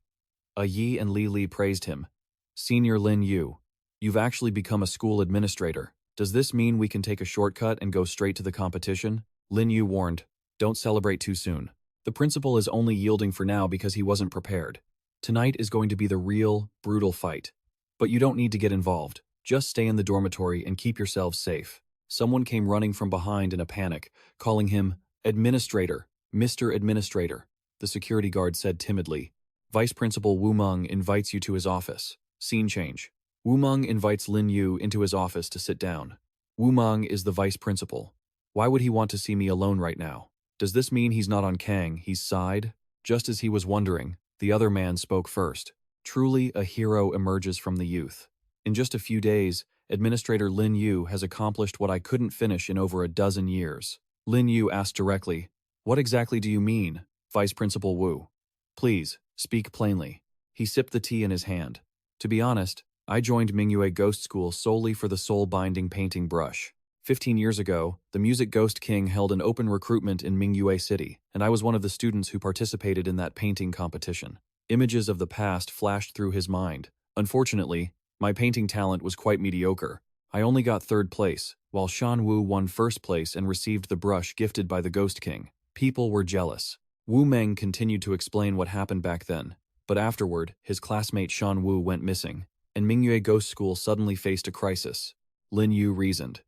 S1: Yi and Li praised him. Senior Lin Yu, you've actually become a school administrator. Does this mean we can take a shortcut and go straight to the competition? Lin Yu warned, don't celebrate too soon. The principal is only yielding for now because he wasn't prepared. Tonight is going to be the real, brutal fight. But you don't need to get involved. Just stay in the dormitory and keep yourselves safe. Someone came running from behind in a panic, calling him Administrator, Mr. Administrator. The security guard said timidly, Vice Principal Wu Meng invites you to his office. Scene change. Wu Meng invites Lin Yu into his office to sit down. Wu Meng is the vice principal. Why would he want to see me alone right now? Does this mean he's not on Kang? He sighed. Just as he was wondering, the other man spoke first. Truly a hero emerges from the youth. In just a few days, Administrator Lin Yu has accomplished what I couldn't finish in over a dozen years. Lin Yu asked directly, what exactly do you mean, Vice Principal Wu? Please, speak plainly. He sipped the tea in his hand. To be honest, I joined Mingyue Ghost School solely for the soul-binding painting brush. 15 years ago, the Music Ghost King held an open recruitment in Mingyue City, and I was one of the students who participated in that painting competition. Images of the past flashed through his mind. Unfortunately, my painting talent was quite mediocre. I only got third place, while Shan Wu won first place and received the brush gifted by the Ghost King. People were jealous. Wu Meng continued to explain what happened back then, but afterward, his classmate Shan Wu went missing, and Mingyue Ghost School suddenly faced a crisis. Lin Yu reasoned.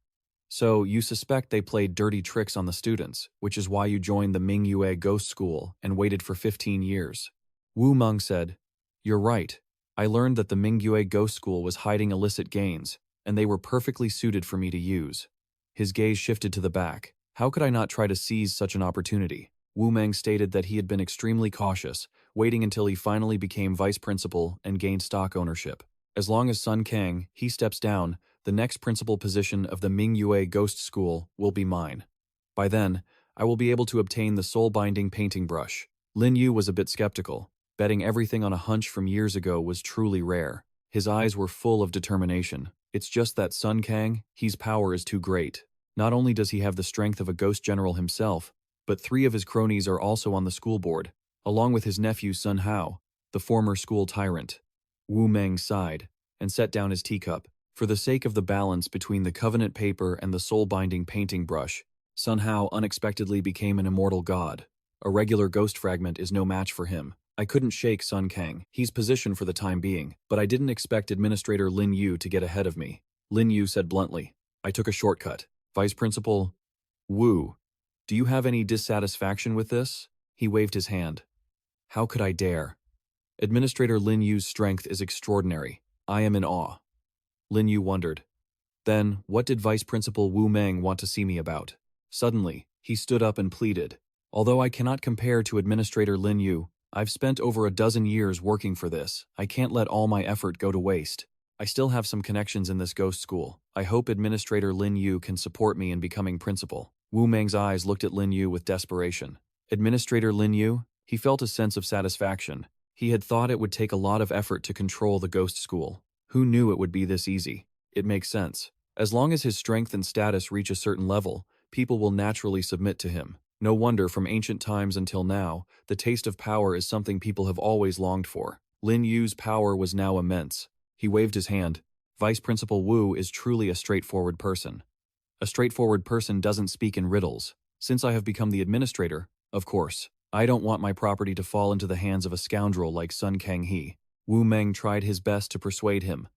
S1: So, you suspect they played dirty tricks on the students, which is why you joined the Mingyue Ghost School and waited for 15 years. Wu Meng said, You're right. I learned that the Mingyue Ghost School was hiding illicit gains, and they were perfectly suited for me to use. His gaze shifted to the back. How could I not try to seize such an opportunity? Wu Meng stated that he had been extremely cautious, waiting until he finally became vice principal and gained stock ownership. As long as Sun Kang, he steps down, the next principal position of the Mingyue Ghost School will be mine. By then, I will be able to obtain the soul-binding painting brush. Lin Yu was a bit skeptical. Betting everything on a hunch from years ago was truly rare. His eyes were full of determination. It's just that Sun Kang, his power is too great. Not only does he have the strength of a ghost general himself, but 3 of his cronies are also on the school board, along with his nephew Sun Hao, the former school tyrant. Wu Meng sighed and set down his teacup. For the sake of the balance between the covenant paper and the soul-binding painting brush, Sun Hao unexpectedly became an immortal god. A regular ghost fragment is no match for him. I couldn't shake Sun Kang, his position for the time being, but I didn't expect Administrator Lin Yu to get ahead of me. Lin Yu said bluntly, I took a shortcut. Vice Principal Wu, do you have any dissatisfaction with this? He waved his hand. How could I dare? Administrator Lin Yu's strength is extraordinary. I am in awe. Lin Yu wondered. Then, what did Vice Principal Wu Meng want to see me about? Suddenly, he stood up and pleaded. Although I cannot compare to Administrator Lin Yu, I've spent over a dozen years working for this. I can't let all my effort go to waste. I still have some connections in this ghost school. I hope Administrator Lin Yu can support me in becoming principal. Wu Meng's eyes looked at Lin Yu with desperation. Administrator Lin Yu? He felt a sense of satisfaction. He had thought it would take a lot of effort to control the ghost school. Who knew it would be this easy? It makes sense. As long as his strength and status reach a certain level, people will naturally submit to him. No wonder from ancient times until now, the taste of power is something people have always longed for. Lin Yu's power was now immense. He waved his hand. Vice Principal Wu is truly a straightforward person. A straightforward person doesn't speak in riddles. Since I have become the administrator, of course, I don't want my property to fall into the hands of a scoundrel like Sun Kang He. Wu Meng tried his best to persuade him.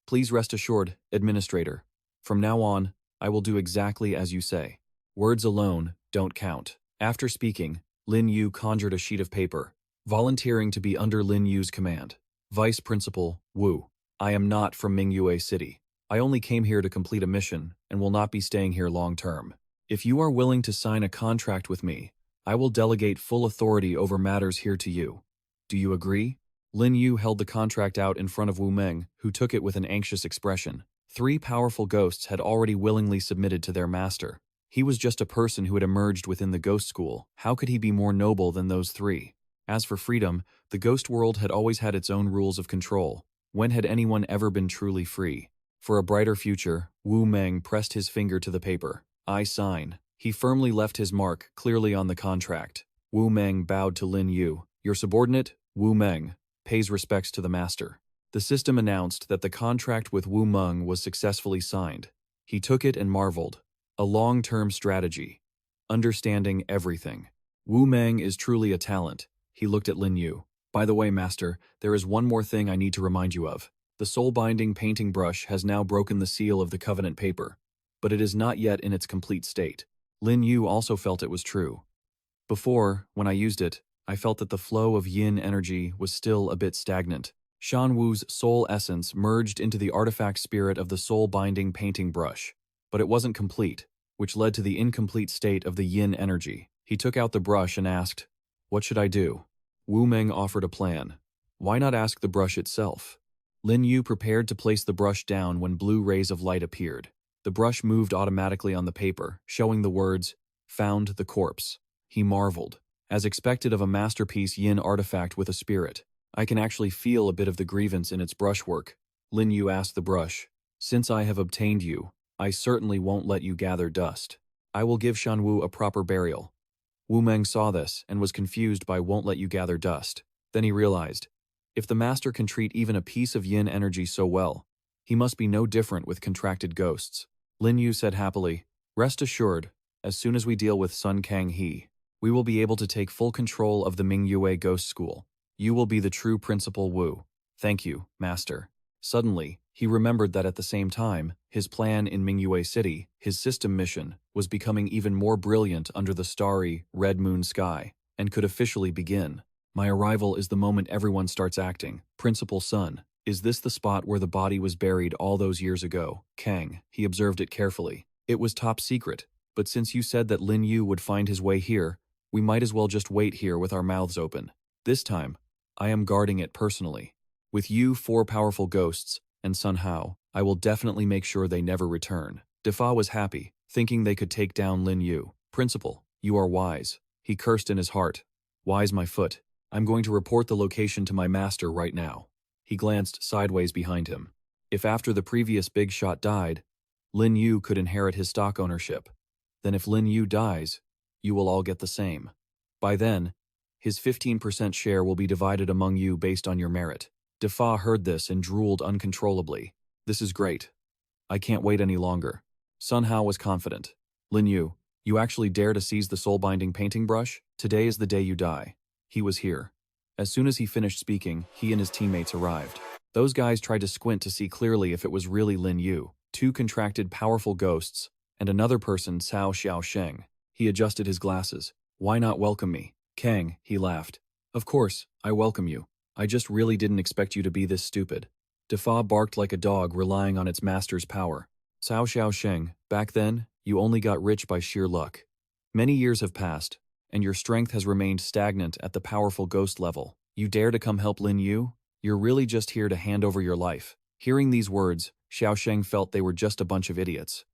S1: Please rest assured, Administrator. From now on, I will do exactly as you say. Words alone don't count. After speaking, Lin Yu conjured a sheet of paper, volunteering to be under Lin Yu's command. Vice Principal Wu, I am not from Mingyue City. I only came here to complete a mission and will not be staying here long term. If you are willing to sign a contract with me, I will delegate full authority over matters here to you. Do you agree? Lin Yu held the contract out in front of Wu Meng, who took it with an anxious expression. 3 powerful ghosts had already willingly submitted to their master. He was just a person who had emerged within the ghost school. How could he be more noble than those 3? As for freedom, the ghost world had always had its own rules of control. When had anyone ever been truly free? For a brighter future, Wu Meng pressed his finger to the paper. I sign. He firmly left his mark clearly on the contract. Wu Meng bowed to Lin Yu. Your subordinate, Wu Meng, pays respects to the master. The system announced that the contract with Wu Meng was successfully signed. He took it and marveled. A long-term strategy. Understanding everything. Wu Meng is truly a talent. He looked at Lin Yu. By the way, master, there is one more thing I need to remind you of. The soul-binding painting brush has now broken the seal of the covenant paper, but it is not yet in its complete state. Lin Yu also felt it was true. Before, when I used it, I felt that the flow of yin energy was still a bit stagnant. Shan Wu's soul essence merged into the artifact spirit of the soul-binding painting brush, but it wasn't complete, which led to the incomplete state of the yin energy. He took out the brush and asked, "What should I do?" Wu Meng offered a plan. Why not ask the brush itself? Lin Yu prepared to place the brush down when blue rays of light appeared. The brush moved automatically on the paper, showing the words, "Found the corpse." He marveled. As expected of a masterpiece yin artifact with a spirit, I can actually feel a bit of the grievance in its brushwork. Lin Yu asked the brush, "Since I have obtained you, I certainly won't let you gather dust. I will give Shanwu a proper burial." Wu Meng saw this and was confused by "won't let you gather dust." Then he realized, if the master can treat even a piece of yin energy so well, he must be no different with contracted ghosts. Lin Yu said happily, "Rest assured, as soon as we deal with Sun Kang He, we will be able to take full control of the Mingyue Ghost School. You will be the true Principal Wu." "Thank you, Master." Suddenly, he remembered that at the same time, his plan in Mingyue City, his system mission, was becoming even more brilliant under the starry, red moon sky, and could officially begin. My arrival is the moment everyone starts acting. Principal Sun, is this the spot where the body was buried all those years ago? Kang, he observed it carefully. It was top secret, but since you said that Lin Yu would find his way here, we might as well just wait here with our mouths open. This time, I am guarding it personally. With you 4 powerful ghosts, and Sun Hao, I will definitely make sure they never return. Defa was happy, thinking they could take down Lin Yu. Principal, you are wise. He cursed in his heart. Wise my foot. I'm going to report the location to my master right now. He glanced sideways behind him. If after the previous big shot died, Lin Yu could inherit his stock ownership. Then if Lin Yu dies, you will all get the same. By then, his 15% share will be divided among you based on your merit. Defa heard this and drooled uncontrollably. This is great. I can't wait any longer. Sun Hao was confident. Lin Yu, you actually dare to seize the soul-binding painting brush? Today is the day you die. He was here. As soon as he finished speaking, he and his teammates arrived. Those guys tried to squint to see clearly if it was really Lin Yu, 2 contracted powerful ghosts, and another person, Cao Xiaosheng. He adjusted his glasses. Why not welcome me? Kang, he laughed. Of course, I welcome you. I just really didn't expect you to be this stupid. Defa barked like a dog relying on its master's power. Cao Xiaosheng, back then, you only got rich by sheer luck. Many years have passed, and your strength has remained stagnant at the powerful ghost level. You dare to come help Lin Yu? You're really just here to hand over your life. Hearing these words, Xiaosheng felt they were just a bunch of idiots.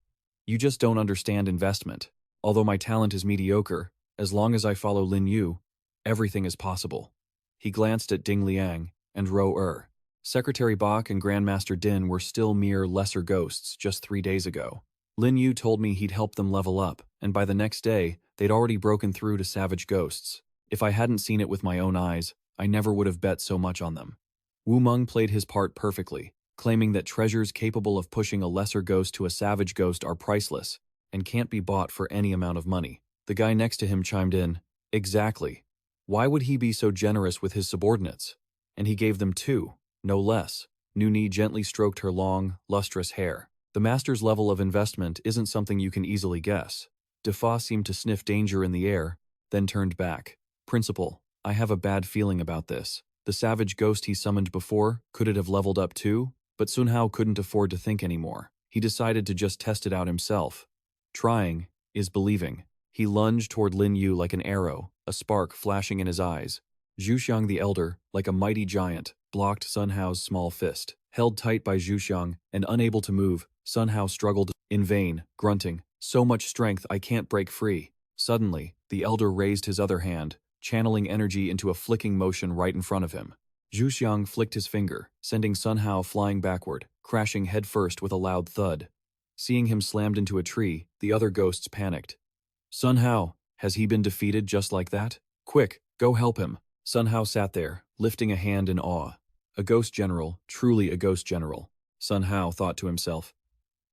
S1: You just don't understand investment. Although my talent is mediocre, as long as I follow Lin Yu, everything is possible. He glanced at Ding Liang and Ro-Er. Secretary Bach and Grandmaster Din were still mere lesser ghosts just 3 days ago. Lin Yu told me he'd help them level up, and by the next day, they'd already broken through to savage ghosts. If I hadn't seen it with my own eyes, I never would have bet so much on them. Wu Meng played his part perfectly, claiming that treasures capable of pushing a lesser ghost to a savage ghost are priceless and can't be bought for any amount of money. The guy next to him chimed in, "Exactly. Why would he be so generous with his subordinates?" And he gave them 2, no less. Nuni gently stroked her long, lustrous hair. The master's level of investment isn't something you can easily guess. Defa seemed to sniff danger in the air, then turned back. Principal, I have a bad feeling about this. The savage ghost he summoned before, could it have leveled up too? But Sun Hao couldn't afford to think anymore. He decided to just test it out himself. Trying is believing. He lunged toward Lin Yu like an arrow, a spark flashing in his eyes. Zhuxiang the Elder, like a mighty giant, blocked Sun Hao's small fist. Held tight by Zhuxiang and unable to move, Sun Hao struggled in vain, grunting, "So much strength I can't break free." Suddenly, the Elder raised his other hand, channeling energy into a flicking motion right in front of him. Zhuxiang flicked his finger, sending Sun Hao flying backward, crashing headfirst with a loud thud. Seeing him slammed into a tree, the other ghosts panicked. "Sun Hao, has he been defeated just like that? Quick, go help him." Sun Hao sat there, lifting a hand in awe. A ghost general, truly a ghost general. Sun Hao thought to himself.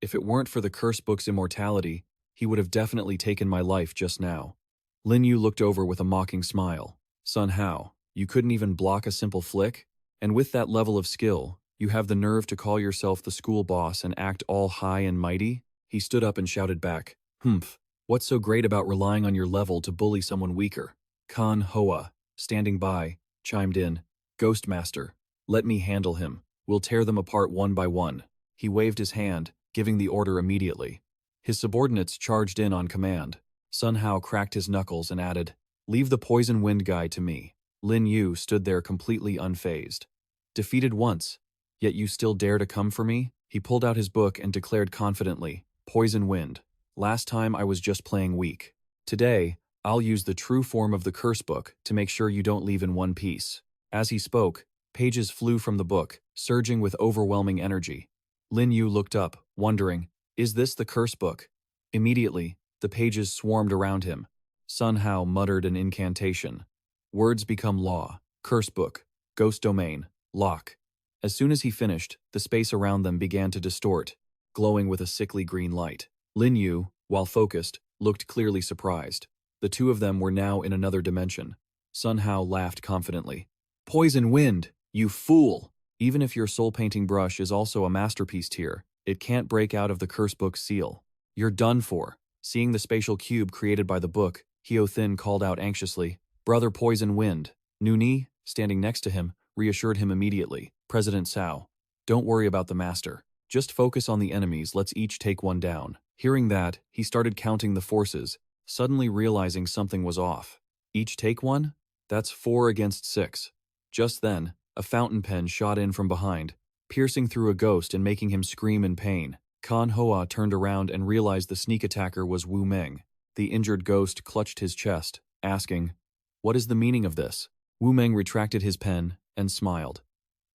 S1: If it weren't for the curse book's immortality, he would have definitely taken my life just now. Lin Yu looked over with a mocking smile. "Sun Hao, you couldn't even block a simple flick? And with that level of skill, you have the nerve to call yourself the school boss and act all high and mighty?" He stood up and shouted back, "Humph, what's so great about relying on your level to bully someone weaker?" Kan Hoa, standing by, chimed in, "Ghost Master, let me handle him. We'll tear them apart one by one." He waved his hand, giving the order immediately. His subordinates charged in on command. Sun Hao cracked his knuckles and added, "Leave the poison wind guy to me." Lin Yu stood there completely unfazed. "Defeated once, yet you still dare to come for me?" He pulled out his book and declared confidently, "Poison wind. Last time I was just playing weak. Today, I'll use the true form of the curse book to make sure you don't leave in one piece." As he spoke, pages flew from the book, surging with overwhelming energy. Lin Yu looked up, wondering, "Is this the curse book?" Immediately, the pages swarmed around him. Sun Hao muttered an incantation. Words become law, curse book, ghost domain, lock. As soon as he finished, the space around them began to distort, glowing with a sickly green light. Lin Yu, while focused, looked clearly surprised. The two of them were now in another dimension. Sun Hao laughed confidently. "Poison wind, you fool! Even if your soul-painting brush is also a masterpiece tier, it can't break out of the curse book's seal. You're done for." Seeing the spatial cube created by the book, Hio Thin called out anxiously, "Brother Poison Wind." Nuni, standing next to him, reassured him immediately. "President Cao, don't worry about the master. Just focus on the enemies, let's each take one down." Hearing that, he started counting the forces, suddenly realizing something was off. Each take one? That's 4 against 6. Just then, a fountain pen shot in from behind, piercing through a ghost and making him scream in pain. Kan Hoa turned around and realized the sneak attacker was Wu Meng. The injured ghost clutched his chest, asking, "What is the meaning of this?" Wu Meng retracted his pen and smiled.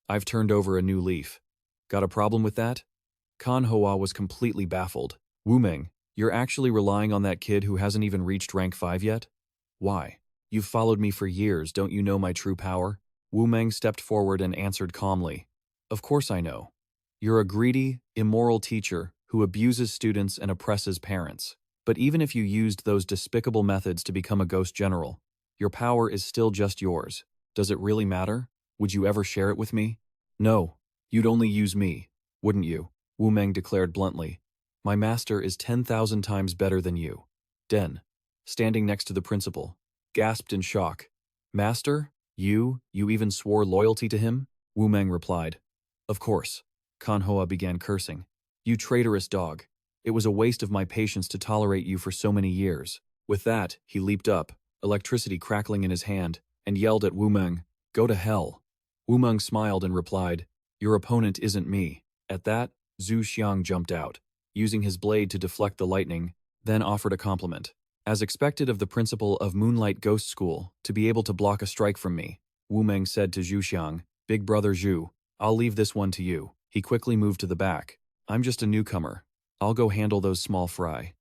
S1: "I've turned over a new leaf. Got a problem with that?" Kan Hoa was completely baffled. "Wu Meng, you're actually relying on that kid who hasn't even reached rank 5 yet? Why? You've followed me for years, don't you know my true power?" Wu Meng stepped forward and answered calmly, "Of course I know. You're a greedy, immoral teacher who abuses students and oppresses parents. But even if you used those despicable methods to become a ghost general, your power is still just yours. Does it really matter? Would you ever share it with me?" "No, you'd only use me, wouldn't you?" Wu Meng declared bluntly. "My master is 10,000 times better than you." Den, standing next to the principal, gasped in shock. "Master? You even swore loyalty to him?" Wu Meng replied. "Of course." Kan Hoa began cursing. "You traitorous dog. It was a waste of my patience to tolerate you for so many years." With that, he leaped up, electricity crackling in his hand, and yelled at Wu Meng, "Go to hell." Wu Meng smiled and replied, "Your opponent isn't me." At that, Zhu Xiang jumped out, using his blade to deflect the lightning, then offered a compliment. "As expected of the principal of Moonlight Ghost School to be able to block a strike from me," Wu Meng said to Zhu Xiang, "Big brother Zhu, I'll leave this one to you." He quickly moved to the back. "I'm just a newcomer. I'll go handle those small fry."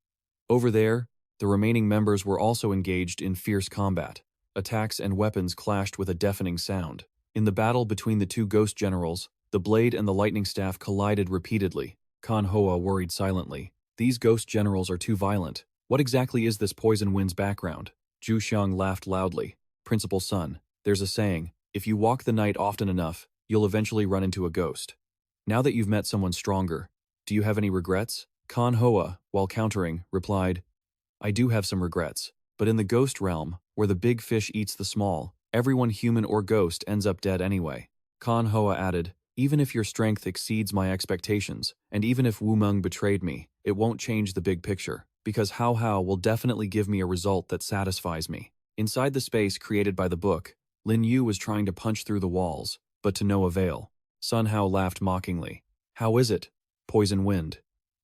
S1: Over there, the remaining members were also engaged in fierce combat. Attacks and weapons clashed with a deafening sound. In the battle between the two ghost generals, the blade and the lightning staff collided repeatedly. Kan Hoa worried silently. "These ghost generals are too violent. What exactly is this poison wind's background?" Zhu Xiang laughed loudly. "Principal son, there's a saying, if you walk the night often enough, you'll eventually run into a ghost. Now that you've met someone stronger, do you have any regrets?" Kan Hoa, while countering, replied, "I do have some regrets, but in the ghost realm, where the big fish eats the small, everyone human or ghost ends up dead anyway." Kan Hoa added, Even if your strength exceeds my expectations, and even if Wu Meng betrayed me, it won't change the big picture, because Hao will definitely give me a result that satisfies me. Inside the space created by the book, Lin Yu was trying to punch through the walls, but to no avail. Sun Hao laughed mockingly. How is it? Poison Wind.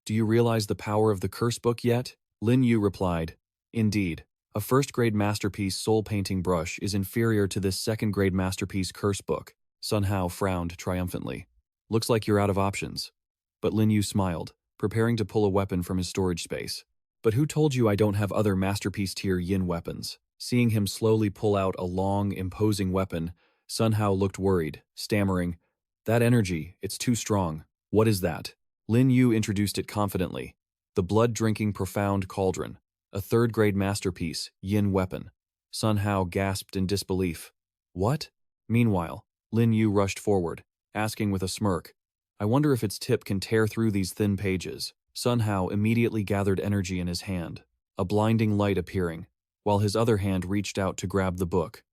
S1: Do you realize the power of the curse book yet? Lin Yu replied, Indeed. A first-grade masterpiece soul-painting brush is inferior to this second-grade masterpiece curse book. Sun Hao frowned triumphantly. Looks like you're out of options. But Lin Yu smiled, preparing to pull a weapon from his storage space. But who told you I don't have other masterpiece-tier yin weapons? Seeing him slowly pull out a long, imposing weapon, Sun Hao looked worried, stammering, That energy, it's too strong. What is that? Lin Yu introduced it confidently. The blood-drinking profound cauldron. A third-grade masterpiece, yin weapon. Sun Hao gasped in disbelief. What? Meanwhile, Lin Yu rushed forward, asking with a smirk, I wonder if its tip can tear through these thin pages. Sun Hao immediately gathered energy in his hand, a blinding light appearing, while his other hand reached out to grab the book.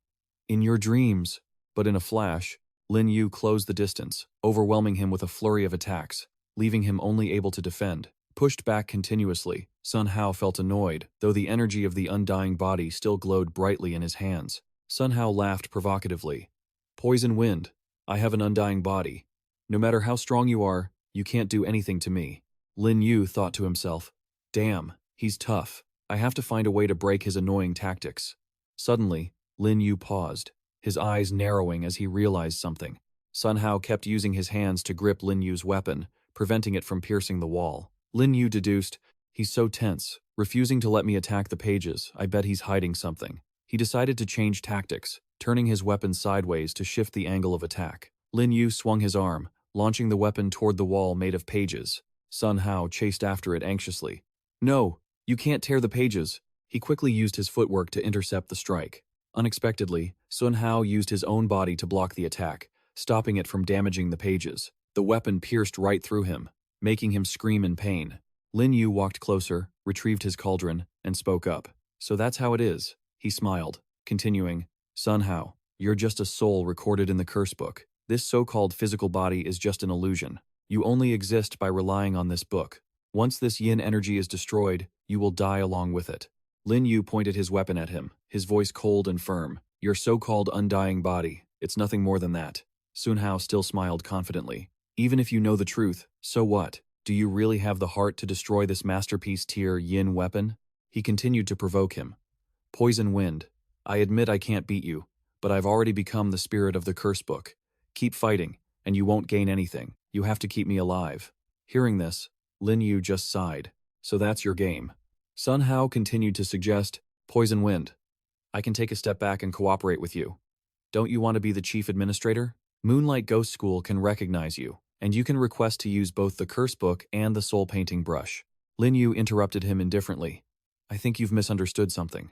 S1: In your dreams. But in a flash, Lin Yu closed the distance, overwhelming him with a flurry of attacks, leaving him only able to defend. Pushed back continuously, Sun Hao felt annoyed, though the energy of the undying body still glowed brightly in his hands. Sun Hao laughed provocatively. Poison Wind, I have an undying body. No matter how strong you are, you can't do anything to me. Lin Yu thought to himself, Damn, he's tough. I have to find a way to break his annoying tactics. Suddenly, Lin Yu paused, his eyes narrowing as he realized something. Sun Hao kept using his hands to grip Lin Yu's weapon, preventing it from piercing the wall. Lin Yu deduced, He's so tense, refusing to let me attack the pages. I bet he's hiding something. He decided to change tactics, turning his weapon sideways to shift the angle of attack. Lin Yu swung his arm, launching the weapon toward the wall made of pages. Sun Hao chased after it anxiously. No, you can't tear the pages. He quickly used his footwork to intercept the strike. Unexpectedly, Sun Hao used his own body to block the attack, stopping it from damaging the pages. The weapon pierced right through him, making him scream in pain. Lin Yu walked closer, retrieved his cauldron, and spoke up. So that's how it is. He smiled, continuing, Sun Hao, you're just a soul recorded in the curse book. This so-called physical body is just an illusion. You only exist by relying on this book. Once this yin energy is destroyed, you will die along with it. Lin Yu pointed his weapon at him, his voice cold and firm. Your so-called undying body, it's nothing more than that. Sun Hao still smiled confidently. Even if you know the truth, so what? Do you really have the heart to destroy this masterpiece-tier yin weapon? He continued to provoke him. Poison Wind, I admit I can't beat you, but I've already become the spirit of the curse book. Keep fighting, and you won't gain anything. You have to keep me alive. Hearing this, Lin Yu just sighed. So that's your game. Sun Hao continued to suggest, Poison Wind, I can take a step back and cooperate with you. Don't you want to be the chief administrator? Moonlight Ghost School can recognize you, and you can request to use both the curse book and the soul painting brush. Lin Yu interrupted him indifferently. I think you've misunderstood something.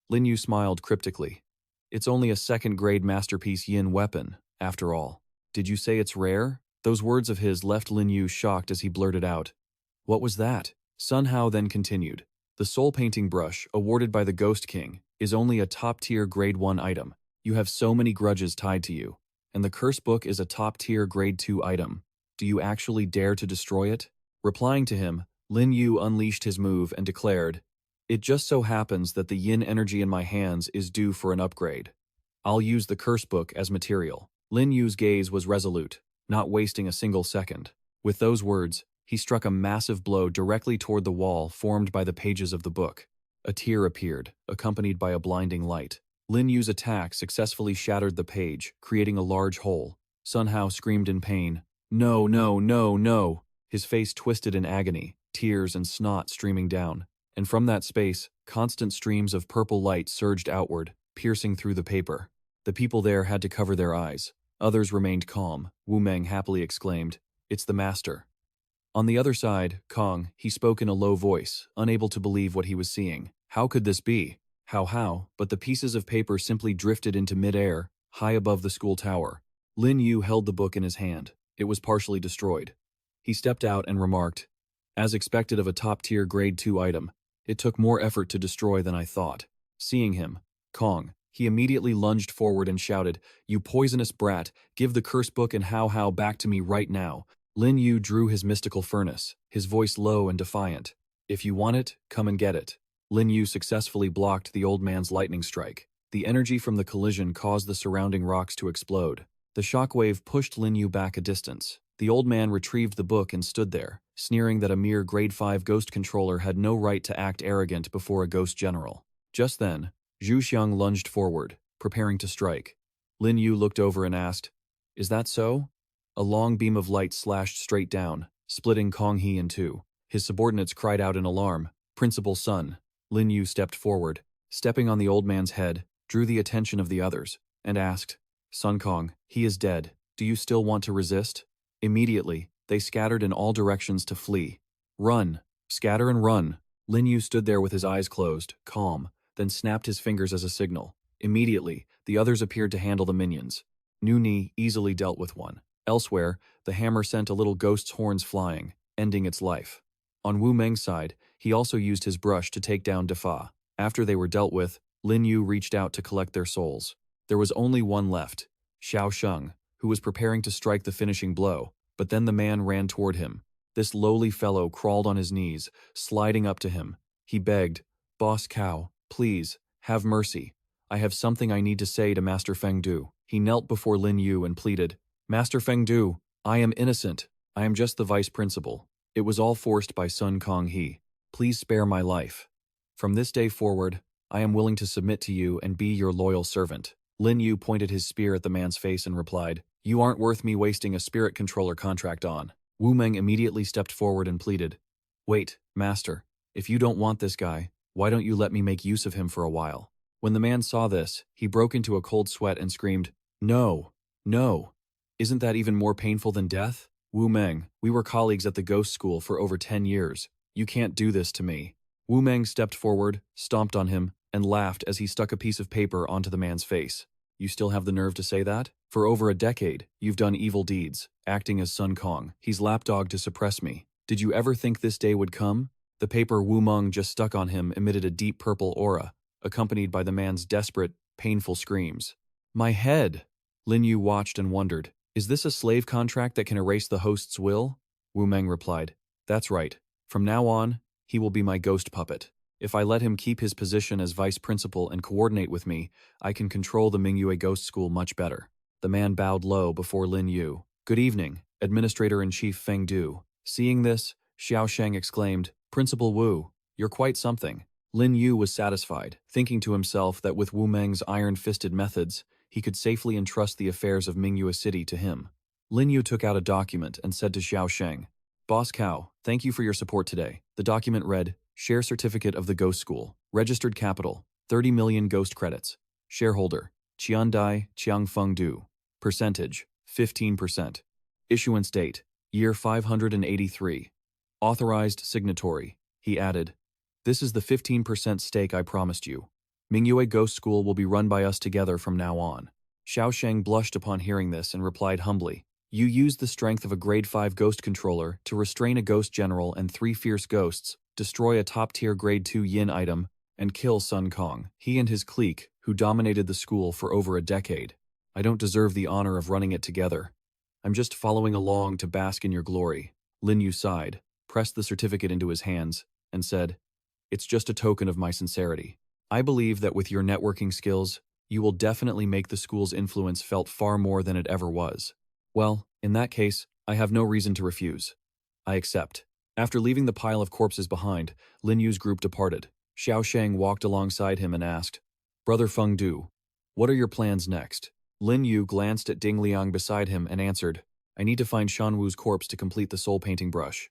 S1: Lin Yu smiled cryptically. It's only a second-grade masterpiece yin weapon, after all. Did you say it's rare? Those words of his left Lin Yu shocked as he blurted out. What was that? Sun Hao then continued. The soul painting brush, awarded by the Ghost King, is only a top-tier grade 1 item. You have so many grudges tied to you. And the curse book is a top-tier grade 2 item. Do you actually dare to destroy it? Replying to him, Lin Yu unleashed his move and declared, It just so happens that the yin energy in my hands is due for an upgrade. I'll use the curse book as material. Lin Yu's gaze was resolute, not wasting a single second. With those words, he struck a massive blow directly toward the wall formed by the pages of the book. A tear appeared, accompanied by a blinding light. Lin Yu's attack successfully shattered the page, creating a large hole. Sun Hao screamed in pain. No, no, no, no! His face twisted in agony, tears and snot streaming down. And from that space, constant streams of purple light surged outward, piercing through the paper. The people there had to cover their eyes. Others remained calm. Wu Meng happily exclaimed, It's the master. On the other side, Kong, he spoke in a low voice, unable to believe what he was seeing. How could this be? How, but the pieces of paper simply drifted into mid-air, high above the school tower. Lin Yu held the book in his hand. It was partially destroyed. He stepped out and remarked, As expected of a top-tier grade 2 item, it took more effort to destroy than I thought. Seeing him, Kong, He immediately lunged forward and shouted, "You poisonous brat, give the curse book and how back to me right now." Lin Yu drew his mystical furnace, his voice low and defiant. "If you want it, come and get it." Lin Yu successfully blocked the old man's lightning strike. The energy from the collision caused the surrounding rocks to explode. The shockwave pushed Lin Yu back a distance. The old man retrieved the book and stood there, sneering that a mere grade 5 ghost controller had no right to act arrogant before a ghost general. Just then, Zhu Xiang lunged forward, preparing to strike. Lin Yu looked over and asked, "Is that so?" A long beam of light slashed straight down, splitting Kong He in two. His subordinates cried out in alarm. "Principal Sun." Lin Yu stepped forward, stepping on the old man's head, drew the attention of the others, and asked, "Sun Kong, he is dead. Do you still want to resist?" Immediately, they scattered in all directions to flee. "Run! Scatter and run!" Lin Yu stood there with his eyes closed, calm, then snapped his fingers as a signal. Immediately, the others appeared to handle the minions. Nu Ni easily dealt with one. Elsewhere, the hammer sent a little ghost's horns flying, ending its life. On Wu Meng's side, he also used his brush to take down Defa. After they were dealt with, Lin Yu reached out to collect their souls. There was only one left, Xiao Sheng, who was preparing to strike the finishing blow, but then the man ran toward him. This lowly fellow crawled on his knees, sliding up to him. He begged, "Boss Cow, please, have mercy. I have something I need to say to Master Feng Du." He knelt before Lin Yu and pleaded, "Master Feng Du, I am innocent. I am just the vice principal. It was all forced by Sun Kong He. Please spare my life. From this day forward, I am willing to submit to you and be your loyal servant." Lin Yu pointed his spear at the man's face and replied, "You aren't worth me wasting a spirit controller contract on." Wu Meng immediately stepped forward and pleaded, "Wait, master, if you don't want this guy, why don't you let me make use of him for a while?" When the man saw this, he broke into a cold sweat and screamed, "No, no. Isn't that even more painful than death? Wu Meng, we were colleagues at the ghost school for over 10 years. You can't do this to me." Wu Meng stepped forward, stomped on him, and laughed as he stuck a piece of paper onto the man's face. "You still have the nerve to say that? For over a decade, you've done evil deeds, acting as Sun Kong. He's lapdog to suppress me. Did you ever think this day would come?" The paper Wu Meng just stuck on him emitted a deep purple aura, accompanied by the man's desperate, painful screams. "My head!" Lin Yu watched and wondered, "Is this a slave contract that can erase the host's will?" Wu Meng replied, "That's right. From now on, he will be my ghost puppet. If I let him keep his position as vice principal and coordinate with me, I can control the Mingyue Ghost School much better." The man bowed low before Lin Yu. "Good evening, Administrator-in-Chief Feng Du." Seeing this, Xiao Sheng exclaimed, "Principal Wu, you're quite something." Lin Yu was satisfied, thinking to himself that with Wu Meng's iron-fisted methods, he could safely entrust the affairs of Mingyue City to him. Lin Yu took out a document and said to Xiao Sheng, "Boss Cow, thank you for your support today." The document read, "Share Certificate of the Ghost School. Registered capital, 30 million ghost credits. Shareholder, Qiandai Chiangfeng Du. Percentage, 15%. Issuance date, year 583. Authorized signatory." He added, "This is the 15% stake I promised you. Mingyue Ghost School will be run by us together from now on." Xiao Sheng blushed upon hearing this and replied humbly, "You used the strength of a grade 5 ghost controller to restrain a ghost general and 3 fierce ghosts, destroy a top-tier grade 2 yin item, and kill Sun Kong, he and his clique, who dominated the school for over a decade. I don't deserve the honor of running it together. I'm just following along to bask in your glory." Lin Yu sighed, pressed the certificate into his hands, and said, "It's just a token of my sincerity. I believe that with your networking skills, you will definitely make the school's influence felt far more than it ever was. Well, in that case, I have no reason to refuse. I accept." After leaving the pile of corpses behind, Lin Yu's group departed. Xiao Sheng walked alongside him and asked, "Brother Feng Du, what are your plans next?" Lin Yu glanced at Ding Liang beside him and answered, "I need to find Shan Wu's corpse to complete the soul painting brush.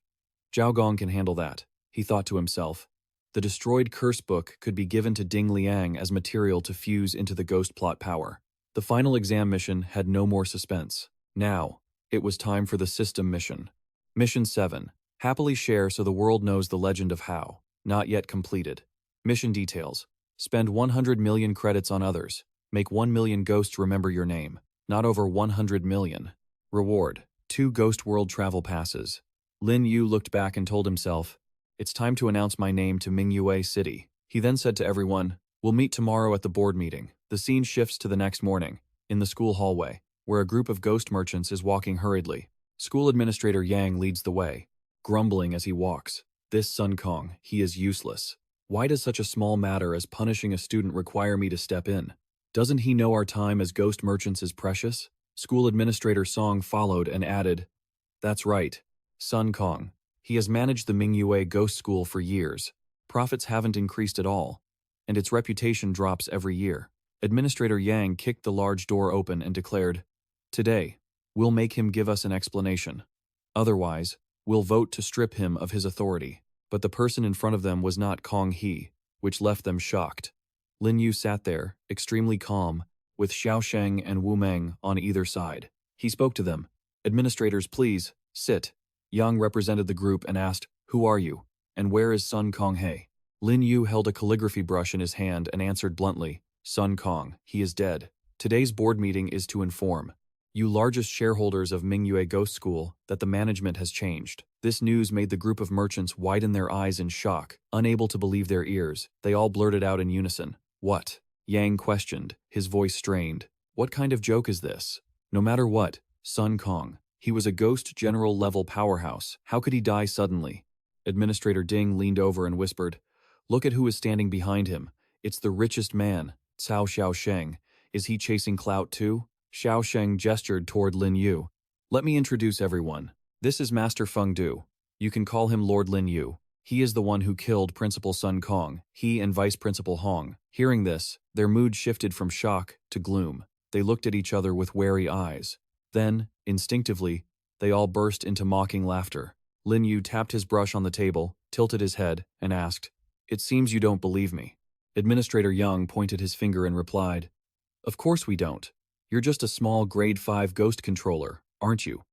S1: Zhao Gong can handle that," he thought to himself. The destroyed curse book could be given to Ding Liang as material to fuse into the ghost plot power. The final exam mission had no more suspense. Now, it was time for the system mission. Mission 7. Happily share so the world knows the legend of How. Not yet completed. Mission details. Spend 100 million credits on others. Make 1 million ghosts remember your name. Not over 100 million. Reward. 2 Ghost World Travel Passes. Lin Yu looked back and told himself, "It's time to announce my name to Mingyue City." He then said to everyone, We'll meet tomorrow at the board meeting. The scene shifts to the next morning, in the school hallway, where a group of ghost merchants is walking hurriedly. School Administrator Yang leads the way, grumbling as he walks. This Sun Kong, he is useless. Why does such a small matter as punishing a student require me to step in? Doesn't he know our time as ghost merchants is precious? School Administrator Song followed and added, "That's right, Sun Kong. He has managed the Mingyue Ghost School for years. Profits haven't increased at all, and its reputation drops every year." Administrator Yang kicked the large door open and declared, "Today, we'll make him give us an explanation. Otherwise, we'll vote to strip him of his authority." But the person in front of them was not Kong He, which left them shocked. Lin Yu sat there, extremely calm, with Xiao Sheng and Wu Meng on either side. He spoke to them. "Administrators, please, sit." Yang represented the group and asked, "Who are you? And where is Sun Kong He?" Lin Yu held a calligraphy brush in his hand and answered bluntly, "Sun Kong, he is dead. Today's board meeting is to inform you largest shareholders of Mingyue Ghost School that the management has changed." This news made the group of merchants widen their eyes in shock, unable to believe their ears. They all blurted out in unison, "What?" Yang questioned, his voice strained. "What kind of joke is this? No matter what, Sun Kong, he was a ghost general-level powerhouse. How could he die suddenly?" Administrator Ding leaned over and whispered, "Look at who is standing behind him. It's the richest man, Cao Xiaosheng. Is he chasing clout too?" Xiao Sheng gestured toward Lin Yu. "Let me introduce everyone. This is Master Feng Du. You can call him Lord Lin Yu. He is the one who killed Principal Sun Kong, he and Vice Principal Hong." Hearing this, their mood shifted from shock to gloom. They looked at each other with wary eyes. Then, instinctively, they all burst into mocking laughter. Lin Yu tapped his brush on the table, tilted his head, and asked, "It seems you don't believe me." Administrator Young pointed his finger and replied, "Of course we don't. You're just a small grade 5 ghost controller, aren't you?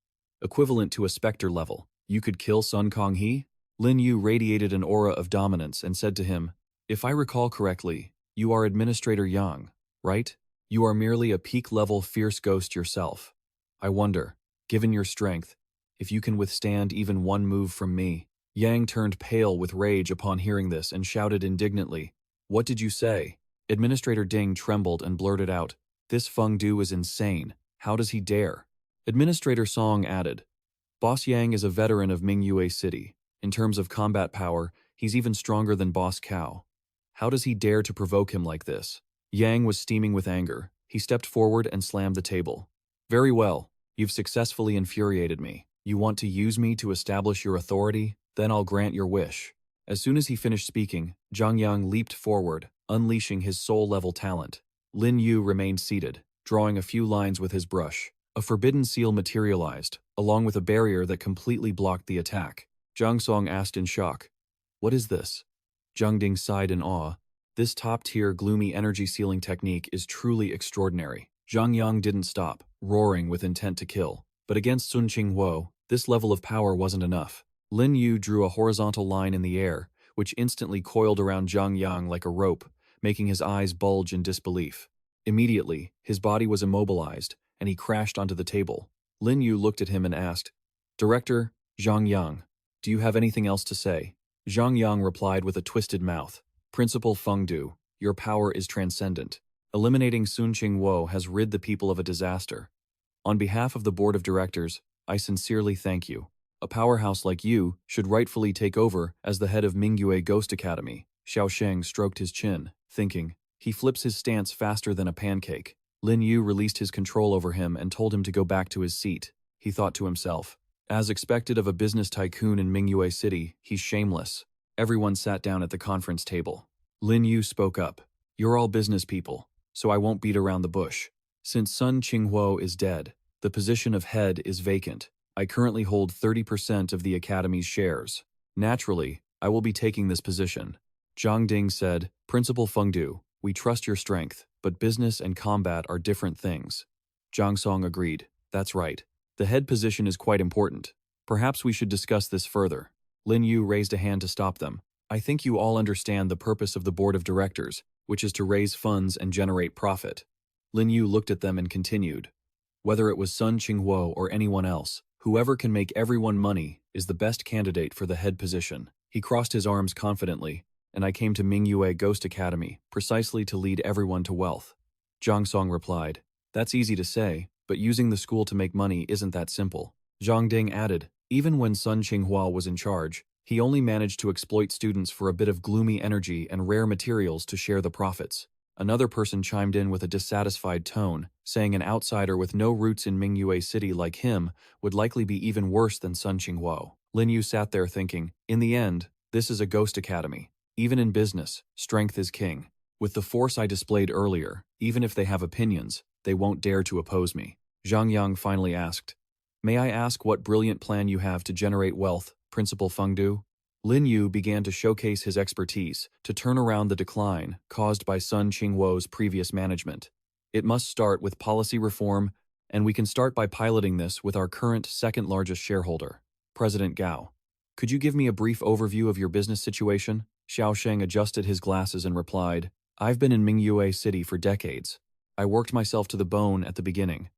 S1: Equivalent to a specter level. You could kill Sun Kong He?" Lin Yu radiated an aura of dominance and said to him, "If I recall correctly, you are Administrator Yang, right? You are merely a peak-level fierce ghost yourself. I wonder, given your strength, if you can withstand even one move from me." Yang turned pale with rage upon hearing this and shouted indignantly, "What did you say?" Administrator Ding trembled and blurted out, "This Feng Du is insane. How does he dare?" Administrator Song added, "Boss Yang is a veteran of Mingyue City. In terms of combat power, he's even stronger than Boss Cao. How does he dare to provoke him like this?" Yang was steaming with anger. He stepped forward and slammed the table. "Very well. You've successfully infuriated me. You want to use me to establish your authority? Then I'll grant your wish." As soon as he finished speaking, Zhang Yang leaped forward, unleashing his soul-level talent. Lin Yu remained seated, drawing a few lines with his brush. A forbidden seal materialized, along with a barrier that completely blocked the attack. Zhang Song asked in shock, "What is this?" Zhang Ding sighed in awe. This top-tier gloomy energy sealing technique is truly extraordinary. Zhang Yang didn't stop, roaring with intent to kill. But against Sun Qinghuo, this level of power wasn't enough. Lin Yu drew a horizontal line in the air, which instantly coiled around Zhang Yang like a rope, making his eyes bulge in disbelief. Immediately, his body was immobilized, and he crashed onto the table. Lin Yu looked at him and asked, "Director, Zhang Yang, do you have anything else to say?" Zhang Yang replied with a twisted mouth, "Principal Feng Du, your power is transcendent. Eliminating Sun Qinghuo has rid the people of a disaster. On behalf of the board of directors, I sincerely thank you. A powerhouse like you should rightfully take over as the head of Mingyue Ghost Academy." Xiao Sheng stroked his chin, thinking, "He flips his stance faster than a pancake." Lin Yu released his control over him and told him to go back to his seat. He thought to himself, as expected of a business tycoon in Mingyue City, he's shameless. Everyone sat down at the conference table. Lin Yu spoke up, "You're all business people, so I won't beat around the bush. Since Sun Qinghuo is dead, the position of head is vacant. I currently hold 30% of the Academy's shares. Naturally, I will be taking this position." Zhang Ding said, "Principal Feng Du, we trust your strength, but business and combat are different things." Zhang Song agreed, "That's right. The head position is quite important. Perhaps we should discuss this further." Lin Yu raised a hand to stop them. "I think you all understand the purpose of the board of directors, which is to raise funds and generate profit." Lin Yu looked at them and continued, "Whether it was Sun Qinghuo or anyone else, whoever can make everyone money is the best candidate for the head position." He crossed his arms confidently. and I came to Mingyue Ghost Academy precisely to lead everyone to wealth. Zhang Song replied, "That's easy to say, but using the school to make money isn't that simple." Zhang Ding added, "Even when Sun Qinghua was in charge, he only managed to exploit students for a bit of gloomy energy and rare materials to share the profits." Another person chimed in with a dissatisfied tone, saying an outsider with no roots in Mingyue City like him would likely be even worse than Sun Qinghua. Lin Yu sat there thinking, in the end, this is a ghost academy. Even in business, strength is king. With the force I displayed earlier, even if they have opinions, they won't dare to oppose me. Zhang Yang finally asked, "May I ask what brilliant plan you have to generate wealth, Principal Fengdu?" Lin Yu began to showcase his expertise to turn around the decline caused by Sun Qinghuo's previous management. It must start with policy reform, and we can start by piloting this with our current second-largest shareholder, President Gao. "Could you give me a brief overview of your business situation?" Xiao Sheng adjusted his glasses and replied, "I've been in Mingyue City for decades. I worked myself to the bone at the beginning.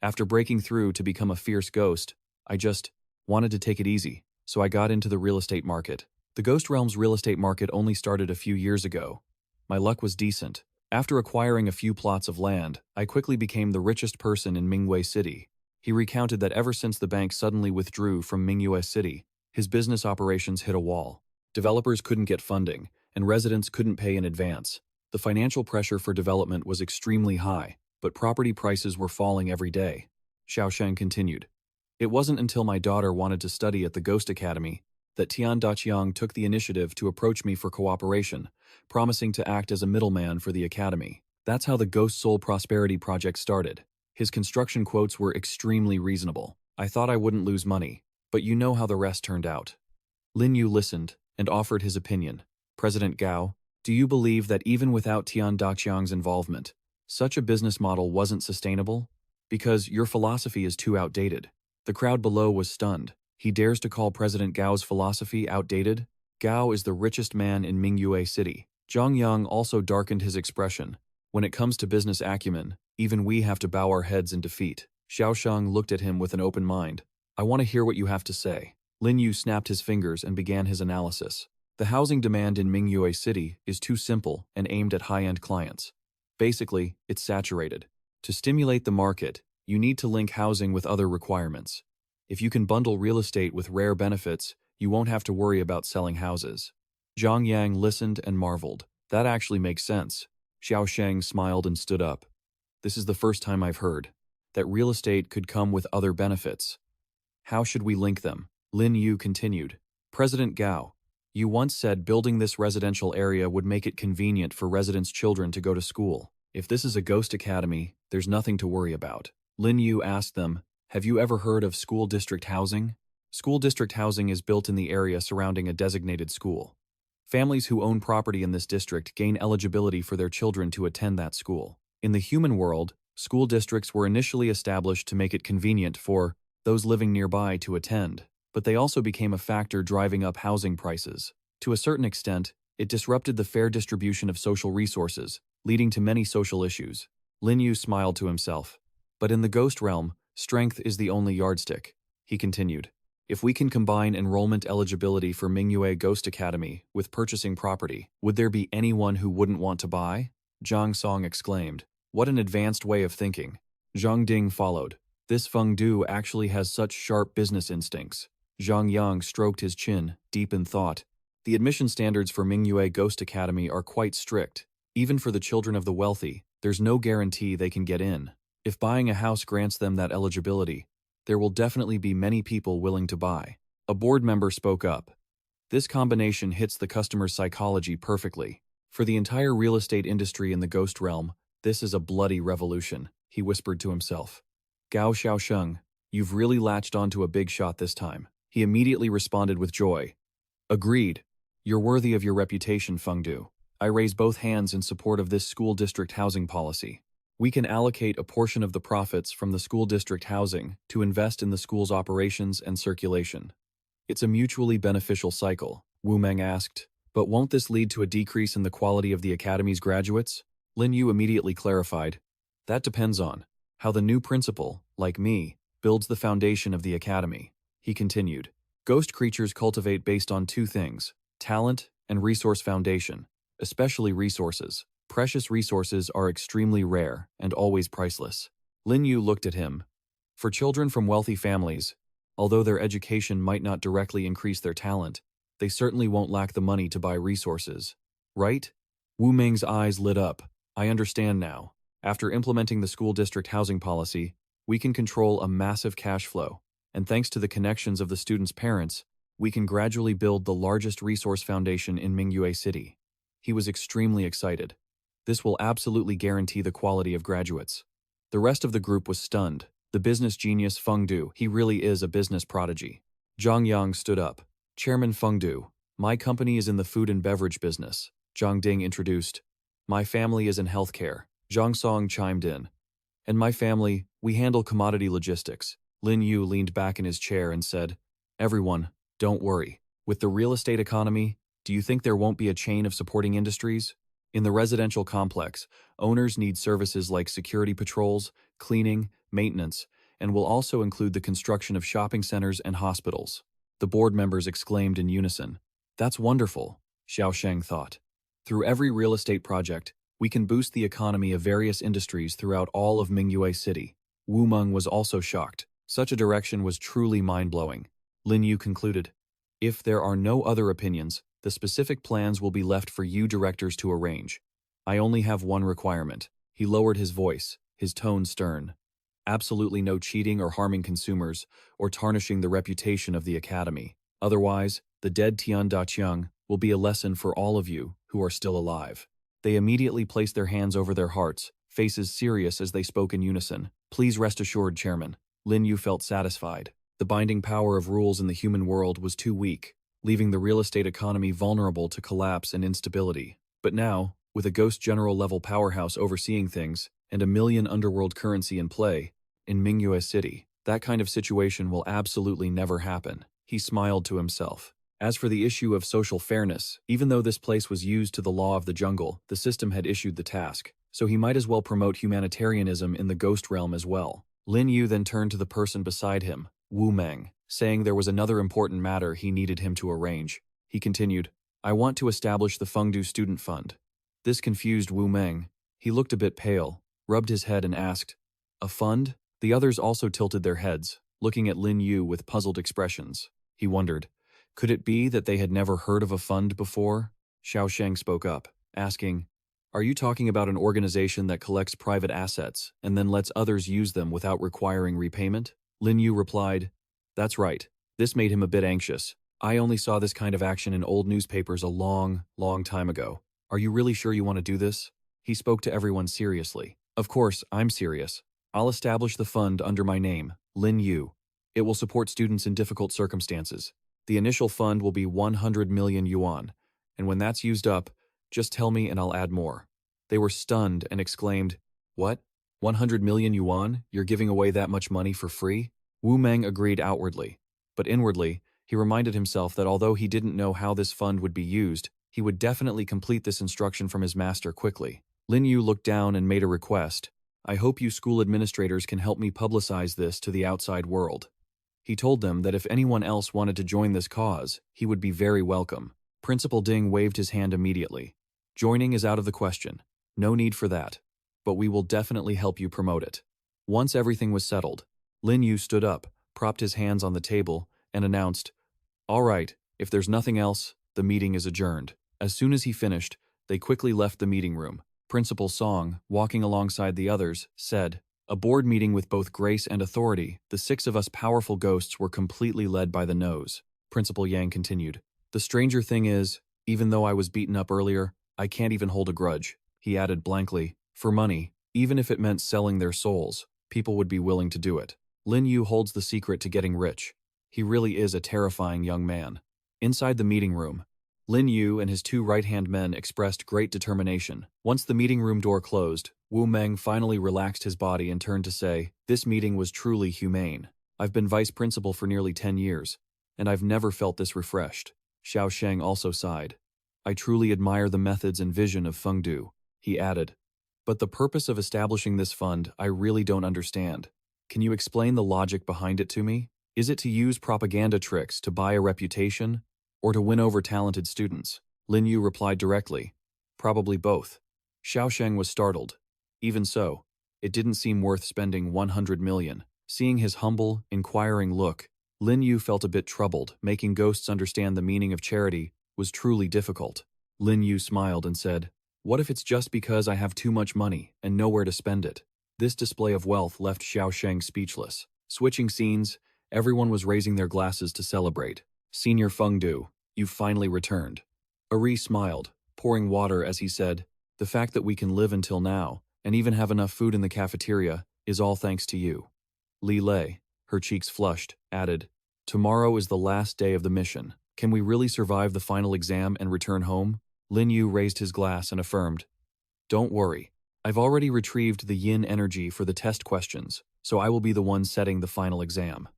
S1: After breaking through to become a fierce ghost, I just wanted to take it easy. So I got into the real estate market. The Ghost Realm's real estate market only started a few years ago. My luck was decent. After acquiring a few plots of land, I quickly became the richest person in Mingyue City." He recounted that ever since the bank suddenly withdrew from Mingyue City, his business operations hit a wall. Developers couldn't get funding, and residents couldn't pay in advance. The financial pressure for development was extremely high, but property prices were falling every day. Xiao Sheng continued, "It wasn't until my daughter wanted to study at the Ghost Academy that Tian Daqiang took the initiative to approach me for cooperation, promising to act as a middleman for the academy. That's how the Ghost Soul Prosperity Project started. His construction quotes were extremely reasonable. I thought I wouldn't lose money, but you know how the rest turned out." Lin Yu listened and offered his opinion. "President Gao, do you believe that even without Tian Daqiang's involvement, such a business model wasn't sustainable? Because your philosophy is too outdated." The crowd below was stunned. He dares to call President Gao's philosophy outdated? Gao is the richest man in Mingyue City. Zhang Yang also darkened his expression. "When it comes to business acumen, even we have to bow our heads in defeat." Xiao Shang looked at him with an open mind. "I want to hear what you have to say." Lin Yu snapped his fingers and began his analysis. "The housing demand in Mingyue City is too simple and aimed at high-end clients. Basically, it's saturated. To stimulate the market, you need to link housing with other requirements. If you can bundle real estate with rare benefits, you won't have to worry about selling houses." Zhang Yang listened and marveled. "That actually makes sense." Xiao Sheng smiled and stood up. "This is the first time I've heard that real estate could come with other benefits. How should we link them?" Lin Yu continued. "President Gao, you once said building this residential area would make it convenient for residents' children to go to school. If this is a ghost academy, there's nothing to worry about." Lin Yu asked them, "Have you ever heard of school district housing?" School district housing is built in the area surrounding a designated school. Families who own property in this district gain eligibility for their children to attend that school. In the human world, school districts were initially established to make it convenient for those living nearby to attend, but they also became a factor driving up housing prices. To a certain extent, it disrupted the fair distribution of social resources, leading to many social issues. Lin Yu smiled to himself. "But in the ghost realm, strength is the only yardstick," he continued. "If we can combine enrollment eligibility for Mingyue Ghost Academy with purchasing property, would there be anyone who wouldn't want to buy?" Zhang Song exclaimed. "What an advanced way of thinking." Zhang Ding followed. "This Feng Du actually has such sharp business instincts." Zhang Yang stroked his chin, deep in thought. "The admission standards for Mingyue Ghost Academy are quite strict. Even for the children of the wealthy, there's no guarantee they can get in. If buying a house grants them that eligibility, there will definitely be many people willing to buy." A board member spoke up. "This combination hits the customer's psychology perfectly. For the entire real estate industry in the ghost realm, this is a bloody revolution," he whispered to himself. "Gao Xiaosheng, you've really latched onto a big shot this time." He immediately responded with joy. "Agreed. You're worthy of your reputation, Fengdu. I raise both hands in support of this school district housing policy. We can allocate a portion of the profits from the school district housing to invest in the school's operations and circulation. It's a mutually beneficial cycle." Wu Meng asked, "But won't this lead to a decrease in the quality of the academy's graduates?" Lin Yu immediately clarified, "That depends on how the new principal, like me, builds the foundation of the academy." He continued, "Ghost creatures cultivate based on two things, talent and resource foundation, especially resources. Precious resources are extremely rare and always priceless. Lin Yu looked at him. For children from wealthy families, although their education might not directly increase their talent, they certainly won't lack the money to buy resources. Right? Wu Meng's eyes lit up. I understand now. After implementing the school district housing policy, we can control a massive cash flow, and thanks to the connections of the students' parents, we can gradually build the largest resource foundation in Mingyue City. He was extremely excited. This will absolutely guarantee the quality of graduates. The rest of the group was stunned. The business genius Feng Du, he really is a business prodigy. Zhang Yang stood up. Chairman Feng Du, my company is in the food and beverage business. Zhang Ding introduced. My family is in healthcare. Zhang Song chimed in. And my family, we handle commodity logistics. Lin Yu leaned back in his chair and said, Everyone, don't worry. With the real estate economy, do you think there won't be a chain of supporting industries? In the residential complex, owners need services like security patrols, cleaning, maintenance, and will also include the construction of shopping centers and hospitals. The board members exclaimed in unison. That's wonderful, Xiao Sheng thought. Through every real estate project, we can boost the economy of various industries throughout all of Mingyue City. Wu Meng was also shocked. Such a direction was truly mind-blowing. Lin Yu concluded. If there are no other opinions, the specific plans will be left for you directors to arrange. I only have one requirement. He lowered his voice, his tone stern. Absolutely no cheating or harming consumers, or tarnishing the reputation of the academy. Otherwise, the dead Tian Daqiang will be a lesson for all of you who are still alive. They immediately placed their hands over their hearts, faces serious as they spoke in unison. Please rest assured, Chairman. Lin Yu felt satisfied. The binding power of rules in the human world was too weak, leaving the real estate economy vulnerable to collapse and instability. But now, with a ghost general-level powerhouse overseeing things, and 1 million underworld currency in play, in Mingyue City, that kind of situation will absolutely never happen. He smiled to himself. As for the issue of social fairness, even though this place was used to the law of the jungle, the system had issued the task, so he might as well promote humanitarianism in the ghost realm as well. Lin Yu then turned to the person beside him, Wu Meng, saying there was another important matter he needed him to arrange. He continued, I want to establish the Fengdu Student Fund. This confused Wu Meng. He looked a bit pale, rubbed his head and asked, A fund? The others also tilted their heads, looking at Lin Yu with puzzled expressions. He wondered, could it be that they had never heard of a fund before? Xiao Sheng spoke up, asking, Are you talking about an organization that collects private assets and then lets others use them without requiring repayment? Lin Yu replied, That's right. This made him a bit anxious. I only saw this kind of action in old newspapers a long, long time ago. Are you really sure you want to do this? He spoke to everyone seriously. Of course, I'm serious. I'll establish the fund under my name, Lin Yu. It will support students in difficult circumstances. The initial fund will be 100 million yuan, and when that's used up, just tell me and I'll add more. They were stunned and exclaimed, What? 100 million yuan? You're giving away that much money for free? Wu Meng agreed outwardly, but inwardly, he reminded himself that although he didn't know how this fund would be used, he would definitely complete this instruction from his master quickly. Lin Yu looked down and made a request. I hope you school administrators can help me publicize this to the outside world. He told them that if anyone else wanted to join this cause, he would be very welcome. Principal Ding waved his hand immediately. Joining is out of the question. No need for that. But we will definitely help you promote it. Once everything was settled, Lin Yu stood up, propped his hands on the table, and announced, All right, if there's nothing else, the meeting is adjourned. As soon as he finished, they quickly left the meeting room. Principal Song, walking alongside the others, said, A board meeting with both grace and authority, the 6 of us powerful ghosts were completely led by the nose. Principal Yang continued, The stranger thing is, even though I was beaten up earlier, I can't even hold a grudge. He added blankly, For money, even if it meant selling their souls, people would be willing to do it. Lin Yu holds the secret to getting rich. He really is a terrifying young man. Inside the meeting room, Lin Yu and his 2 right-hand men expressed great determination. Once the meeting room door closed, Wu Meng finally relaxed his body and turned to say, This meeting was truly humane. I've been vice principal for nearly 10 years, and I've never felt this refreshed. Xiao Sheng also sighed. I truly admire the methods and vision of Fengdu, he added. But the purpose of establishing this fund, I really don't understand. Can you explain the logic behind it to me? Is it to use propaganda tricks to buy a reputation, or to win over talented students? Lin Yu replied directly. Probably both. Xiaosheng was startled. Even so, it didn't seem worth spending 100 million. Seeing his humble, inquiring look, Lin Yu felt a bit troubled. Making ghosts understand the meaning of charity was truly difficult. Lin Yu smiled and said, "What if it's just because I have too much money and nowhere to spend it?" This display of wealth left Xiaosheng speechless. Switching scenes, everyone was raising their glasses to celebrate. "Senior Fengdu, you've finally returned." Ari smiled, pouring water as he said, "The fact that we can live until now, and even have enough food in the cafeteria, is all thanks to you." Li Lei, her cheeks flushed, added, "Tomorrow is the last day of the mission. Can we really survive the final exam and return home?" Lin Yu raised his glass and affirmed, "Don't worry. I've already retrieved the yin energy for the test questions, so I will be the one setting the final exam."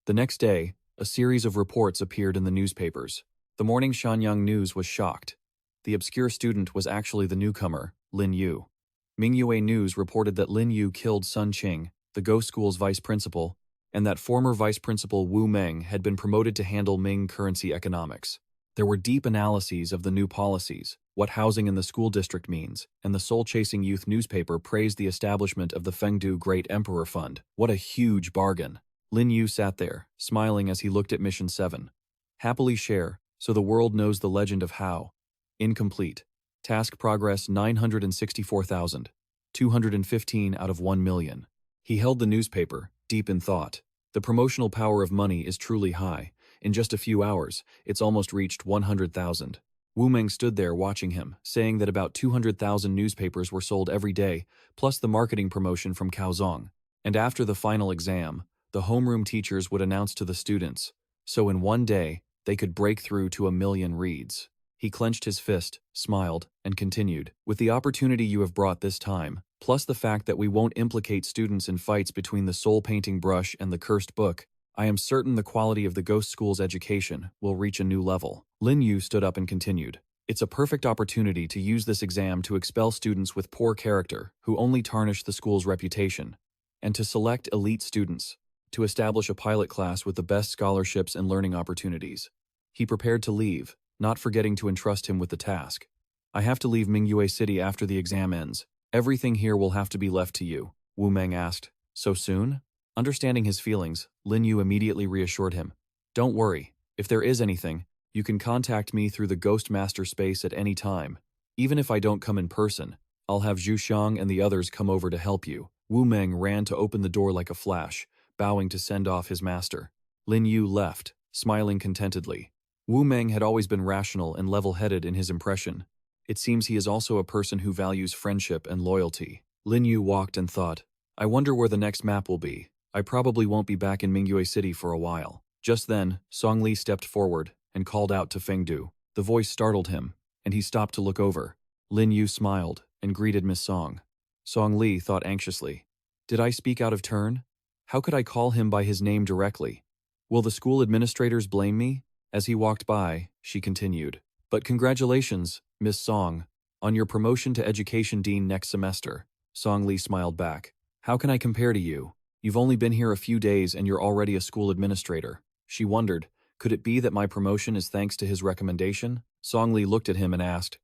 S1: The next day, a series of reports appeared in the newspapers. The morning Shanyang News was shocked. The obscure student was actually the newcomer, Lin Yu. Mingyue News reported that Lin Yu killed Sun Qing, the Go School's vice principal, and that former vice principal Wu Meng had been promoted to handle Ming currency economics. There were deep analyses of the new policies, what housing in the school district means, and the soul-chasing youth newspaper praised the establishment of the Fengdu Great Emperor Fund. What a huge bargain! Lin Yu sat there, smiling as he looked at Mission 7. Happily share, so the world knows the legend of how. Incomplete. Task progress 964,215 out of 1 million. He held the newspaper, deep in thought. The promotional power of money is truly high. In just a few hours, it's almost reached 100,000. Wu Meng stood there watching him, saying that about 200,000 newspapers were sold every day, plus the marketing promotion from Kaozong. And after the final exam, the homeroom teachers would announce to the students, so in one day, they could break through to 1 million reads. He clenched his fist, smiled, and continued, "With the opportunity you have brought this time, plus the fact that we won't implicate students in fights between the soul painting brush and the cursed book, I am certain the quality of the Ghost School's education will reach a new level." Lin Yu stood up and continued, "It's a perfect opportunity to use this exam to expel students with poor character who only tarnish the school's reputation, and to select elite students, to establish a pilot class with the best scholarships and learning opportunities." He prepared to leave, not forgetting to entrust him with the task. "I have to leave Mingyue City after the exam ends. Everything here will have to be left to you," Wu Meng asked. "So soon?" Understanding his feelings, Lin Yu immediately reassured him. "Don't worry. If there is anything, you can contact me through the Ghost Master space at any time. Even if I don't come in person, I'll have Zhu Xiang and the others come over to help you." Wu Meng ran to open the door like a flash, bowing to send off his master. Lin Yu left, smiling contentedly. Wu Meng had always been rational and level-headed in his impression. It seems he is also a person who values friendship and loyalty. Lin Yu walked and thought, "I wonder where the next map will be. I probably won't be back in Mingyue City for a while." Just then, Song Li stepped forward and called out to Fengdu. The voice startled him, and he stopped to look over. Lin Yu smiled and greeted Miss Song. Song Li thought anxiously, "Did I speak out of turn? How could I call him by his name directly? Will the school administrators blame me?" As he walked by, she continued, "But congratulations, Miss Song, on your promotion to Education Dean next semester." Song Li smiled back. "How can I compare to you? You've only been here a few days and you're already a school administrator." She wondered, could it be that my promotion is thanks to his recommendation? Song Li looked at him and asked,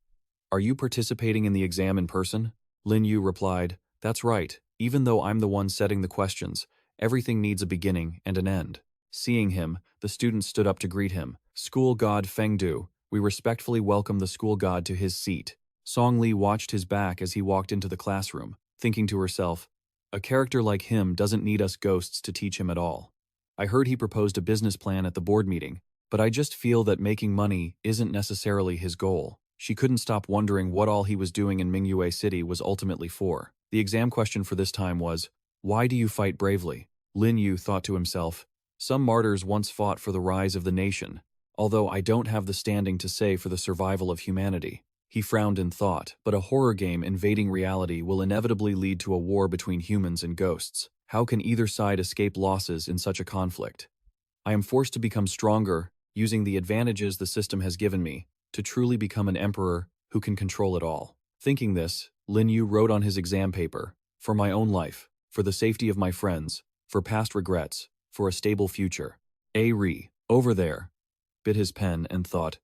S1: "Are you participating in the exam in person?" Lin Yu replied, "That's right. Even though I'm the one setting the questions, everything needs a beginning and an end." Seeing him, the students stood up to greet him. "School God Fengdu, we respectfully welcome the school god to his seat." Song Li watched his back as he walked into the classroom, thinking to herself, "A character like him doesn't need us ghosts to teach him at all. I heard he proposed a business plan at the board meeting, but I just feel that making money isn't necessarily his goal." She couldn't stop wondering what all he was doing in Mingyue City was ultimately for. The exam question for this time was, "Why do you fight bravely?" Lin Yu thought to himself, "Some martyrs once fought for the rise of the nation, although I don't have the standing to say for the survival of humanity." He frowned in thought, but a horror game invading reality will inevitably lead to a war between humans and ghosts. How can either side escape losses in such a conflict? I am forced to become stronger, using the advantages the system has given me, to truly become an emperor who can control it all. Thinking this, Lin Yu wrote on his exam paper, "For my own life, for the safety of my friends, for past regrets, for a stable future. Over there," bit his pen and thought,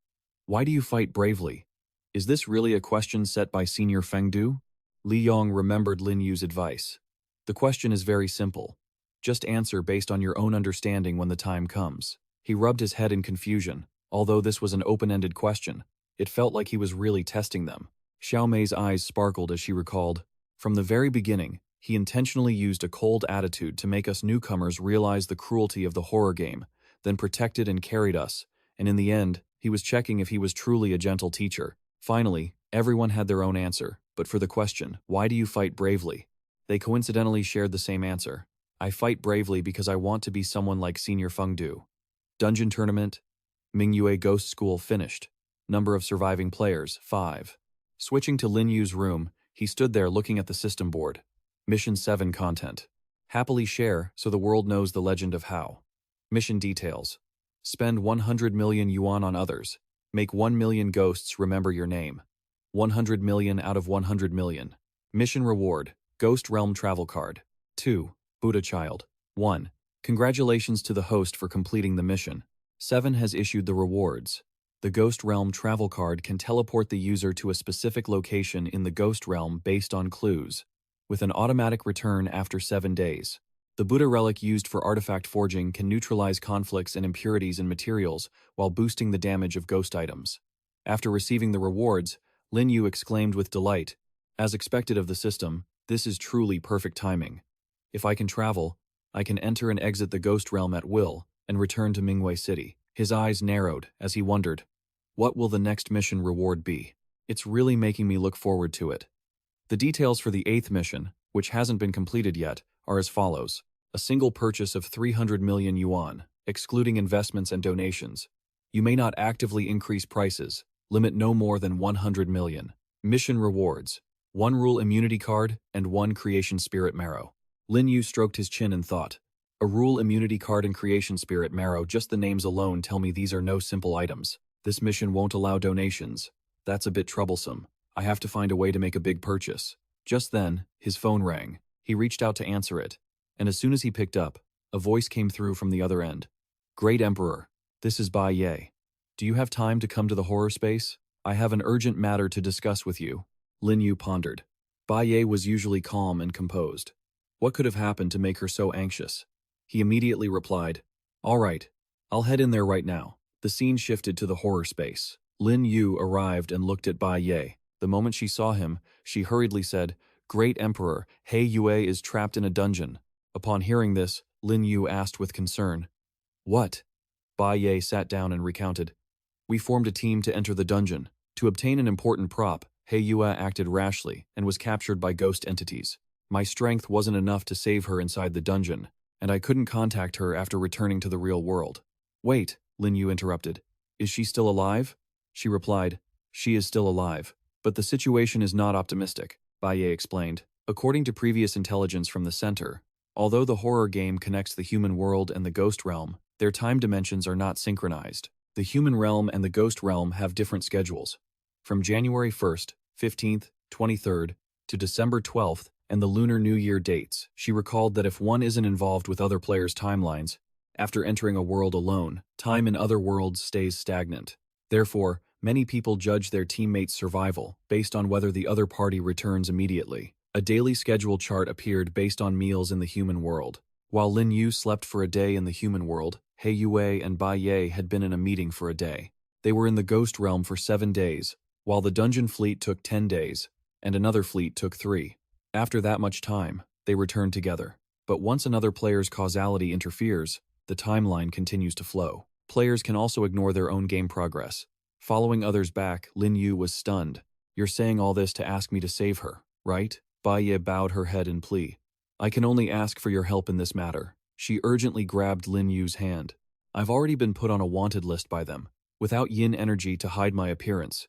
S1: Why do you fight bravely? Is this really a question set by Senior Fengdu? Li Yong remembered Lin Yu's advice. The question is very simple. Just answer based on your own understanding when the time comes. He rubbed his head in confusion. Although this was an open-ended question, it felt like he was really testing them. Xiao Mei's eyes sparkled as she recalled, from the very beginning, he intentionally used a cold attitude to make us newcomers realize the cruelty of the horror game, then protected and carried us, and in the end, he was checking if he was truly a gentle teacher. Finally, everyone had their own answer, but for the question, why do you fight bravely? They coincidentally shared the same answer. I fight bravely because I want to be someone like Senior Fengdu. Dungeon Tournament, Mingyue Ghost School finished. Number of surviving players, 5. Switching to Lin Yu's room, he stood there looking at the system board. Mission 7 content. Happily share so the world knows the legend of how. Mission details. Spend 100 million yuan on others. Make 1 million ghosts remember your name. 100 million out of 100 million. Mission reward. Ghost Realm travel card. 2. Buddha Child. 1. Congratulations to the host for completing the mission. 7 has issued the rewards. The Ghost Realm travel card can teleport the user to a specific location in the Ghost Realm based on clues, with an automatic return after 7 days. The Buddha relic used for artifact forging can neutralize conflicts and impurities in materials while boosting the damage of ghost items. After receiving the rewards, Lin Yu exclaimed with delight, as expected of the system, this is truly perfect timing. If I can travel, I can enter and exit the Ghost Realm at will and return to Mingwei City. His eyes narrowed as he wondered, what will the next mission reward be? It's really making me look forward to it. The details for the 8th mission, which hasn't been completed yet, are as follows. A single purchase of 300 million yuan, excluding investments and donations. You may not actively increase prices, limit no more than 100 million. Mission rewards. 1 rule immunity card and 1 creation spirit marrow. Lin Yu stroked his chin and thought, a rule immunity card and creation spirit marrow, just the names alone tell me these are no simple items. This mission won't allow donations. That's a bit troublesome. I have to find a way to make a big purchase. Just then, his phone rang. He reached out to answer it, and as soon as he picked up, a voice came through from the other end. Great Emperor, this is Bai Ye. Do you have time to come to the horror space? I have an urgent matter to discuss with you. Lin Yu pondered. Bai Ye was usually calm and composed. What could have happened to make her so anxious? He immediately replied, all right, I'll head in there right now. The scene shifted to the horror space. Lin Yu arrived and looked at Bai Ye. The moment she saw him, she hurriedly said, Great Emperor, He Yue is trapped in a dungeon. Upon hearing this, Lin Yu asked with concern, what? Bai Ye sat down and recounted. We formed a team to enter the dungeon. To obtain an important prop, He Yue acted rashly and was captured by ghost entities. My strength wasn't enough to save her inside the dungeon, and I couldn't contact her after returning to the real world. Wait, Lin Yu interrupted. Is she still alive? She replied, she is still alive, but the situation is not optimistic, Bai Ye explained. According to previous intelligence from the center, although the horror game connects the human world and the ghost realm, their time dimensions are not synchronized. The human realm and the ghost realm have different schedules. From January 1st, 15th, 23rd, to December 12th, and the Lunar New Year dates, she recalled that if one isn't involved with other players' timelines, after entering a world alone, time in other worlds stays stagnant. Therefore, many people judge their teammates' survival based on whether the other party returns immediately. A daily schedule chart appeared based on meals in the human world. While Lin Yu slept for a day in the human world, He Yue and Bai Ye had been in a meeting for a day. They were in the ghost realm for 7 days, while the dungeon fleet took 10 days, and another fleet took 3. After that much time, they returned together. But once another player's causality interferes, the timeline continues to flow. Players can also ignore their own game progress. Following others back, Lin Yu was stunned. You're saying all this to ask me to save her, right? Bai Ye bowed her head in plea. I can only ask for your help in this matter. She urgently grabbed Lin Yu's hand. I've already been put on a wanted list by them, without yin energy to hide my appearance.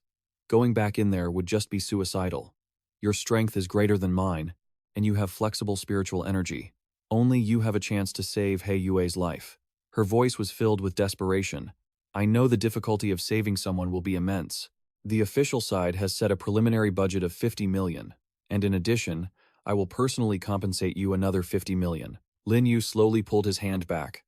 S1: Going back in there would just be suicidal. Your strength is greater than mine, and you have flexible spiritual energy. Only you have a chance to save He Yue's life. Her voice was filled with desperation. I know the difficulty of saving someone will be immense. The official side has set a preliminary budget of 50 million, and in addition, I will personally compensate you another 50 million. Lin Yu slowly pulled his hand back.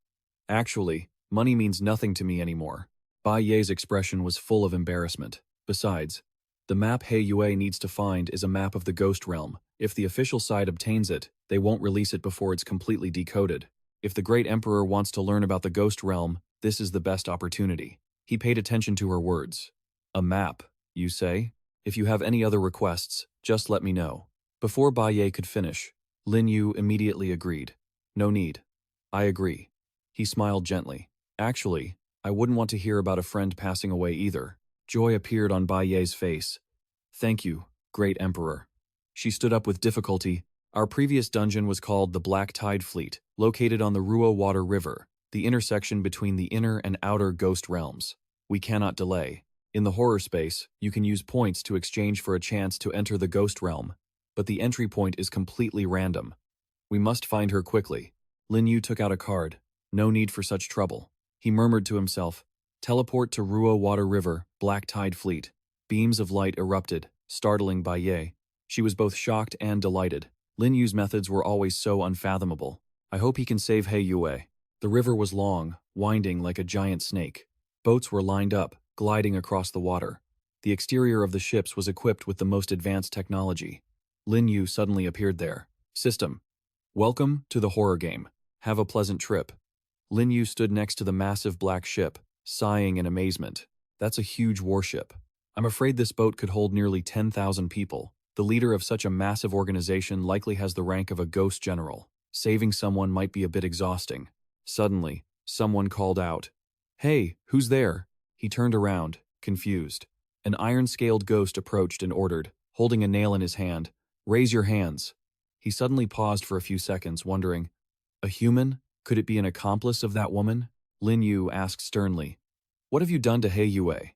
S1: Actually, money means nothing to me anymore. Bai Ye's expression was full of embarrassment. Besides, the map He Yue needs to find is a map of the Ghost Realm. If the official side obtains it, they won't release it before it's completely decoded. If the Great Emperor wants to learn about the Ghost Realm, this is the best opportunity. He paid attention to her words. A map, you say? If you have any other requests, just let me know. Before Bai Ye could finish, Lin Yu immediately agreed. No need. I agree. He smiled gently. Actually, I wouldn't want to hear about a friend passing away either. Joy appeared on Bai Ye's face. Thank you, Great Emperor. She stood up with difficulty. Our previous dungeon was called the Black Tide Fleet, located on the Ruo Water River, the intersection between the inner and outer ghost realms. We cannot delay. In the horror space, you can use points to exchange for a chance to enter the ghost realm, but the entry point is completely random. We must find her quickly. Lin Yu took out a card. No need for such trouble. He murmured to himself, teleport to Ruo Water River, Black Tide Fleet. Beams of light erupted, startling Bai Ye. She was both shocked and delighted. Lin Yu's methods were always so unfathomable. I hope he can save He Yue. The river was long, winding like a giant snake. Boats were lined up, gliding across the water. The exterior of the ships was equipped with the most advanced technology. Lin Yu suddenly appeared there. System. Welcome to the horror game. Have a pleasant trip. Lin Yu stood next to the massive black ship, sighing in amazement. That's a huge warship. I'm afraid this boat could hold nearly 10,000 people. The leader of such a massive organization likely has the rank of a ghost general. Saving someone might be a bit exhausting. Suddenly, someone called out, "Hey, who's there?" He turned around, confused. An iron-scaled ghost approached and ordered, holding a nail in his hand, "Raise your hands." He suddenly paused for a few seconds, wondering, a human? Could it be an accomplice of that woman? Lin Yu asked sternly, "What have you done to He Yue?"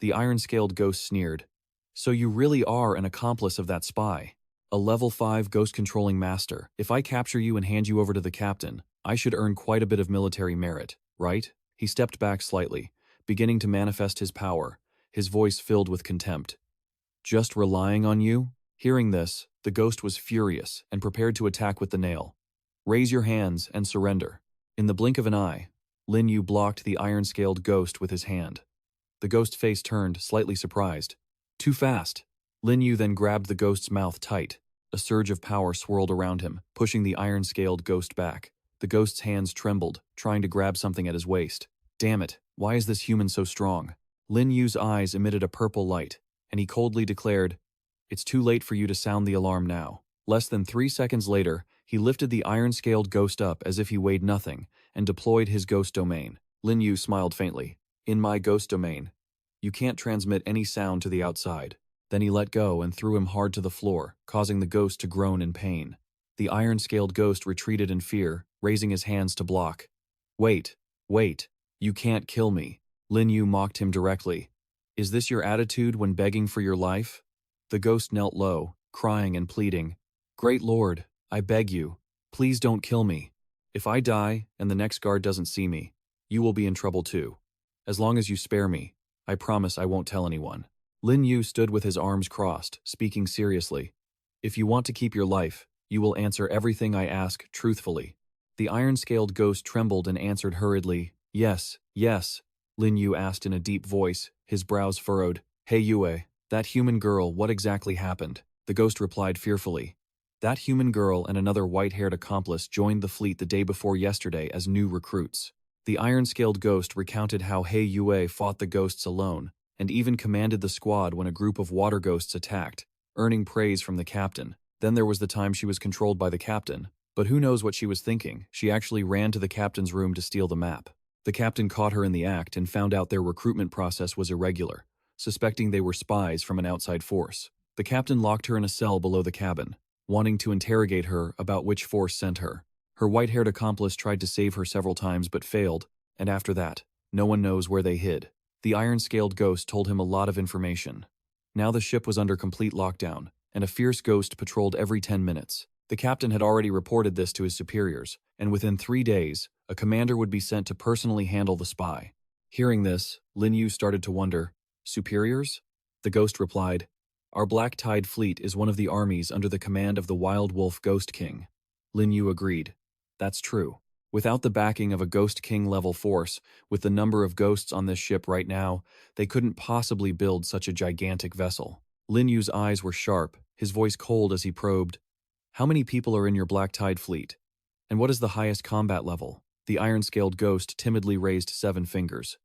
S1: The iron-scaled ghost sneered, "So you really are an accomplice of that spy. A level 5 ghost-controlling master. If I capture you and hand you over to the captain, I should earn quite a bit of military merit, right?" He stepped back slightly, beginning to manifest his power, his voice filled with contempt. "Just relying on you?" Hearing this, the ghost was furious and prepared to attack with the nail. "Raise your hands and surrender." In the blink of an eye, Lin Yu blocked the iron-scaled ghost with his hand. The ghost's face turned, slightly surprised. Too fast. Lin Yu then grabbed the ghost's mouth tight. A surge of power swirled around him, pushing the iron-scaled ghost back. The ghost's hands trembled, trying to grab something at his waist. Damn it, why is this human so strong? Lin Yu's eyes emitted a purple light, and he coldly declared, "It's too late for you to sound the alarm now." Less than 3 seconds later, he lifted the iron-scaled ghost up as if he weighed nothing, and deployed his ghost domain. Lin Yu smiled faintly. "In my ghost domain, you can't transmit any sound to the outside." Then he let go and threw him hard to the floor, causing the ghost to groan in pain. The iron-scaled ghost retreated in fear, raising his hands to block. Wait, you can't kill me." Lin Yu mocked him directly. "Is this your attitude when begging for your life?" The ghost knelt low, crying and pleading. "Great Lord, I beg you, please don't kill me. If I die and the next guard doesn't see me, you will be in trouble too. As long as you spare me, I promise I won't tell anyone." Lin Yu stood with his arms crossed, speaking seriously. "If you want to keep your life, you will answer everything I ask truthfully." The iron-scaled ghost trembled and answered hurriedly, "Yes, yes." Lin Yu asked in a deep voice, his brows furrowed, "He Yue, that human girl, what exactly happened?" The ghost replied fearfully, "That human girl and another white-haired accomplice joined the fleet the day before yesterday as new recruits." The iron-scaled ghost recounted how He Yue fought the ghosts alone, and even commanded the squad when a group of water ghosts attacked, earning praise from the captain. Then there was the time she was controlled by the captain, but who knows what she was thinking. She actually ran to the captain's room to steal the map. The captain caught her in the act and found out their recruitment process was irregular, suspecting they were spies from an outside force. The captain locked her in a cell below the cabin, wanting to interrogate her about which force sent her. Her white-haired accomplice tried to save her several times but failed, and after that, no one knows where they hid. The iron-scaled ghost told him a lot of information. Now the ship was under complete lockdown, and a fierce ghost patrolled every 10 minutes. The captain had already reported this to his superiors, and within 3 days, a commander would be sent to personally handle the spy. Hearing this, Lin Yu started to wonder, superiors? The ghost replied, "Our Black Tide fleet is one of the armies under the command of the Wild Wolf Ghost King." Lin Yu agreed. "That's true. Without the backing of a Ghost King level force, with the number of ghosts on this ship right now, they couldn't possibly build such a gigantic vessel. Lin Yu's eyes were sharp, his voice cold as he probed. How many people are in your Black Tide fleet? And what is the highest combat level? The iron-scaled ghost timidly raised 7 fingers.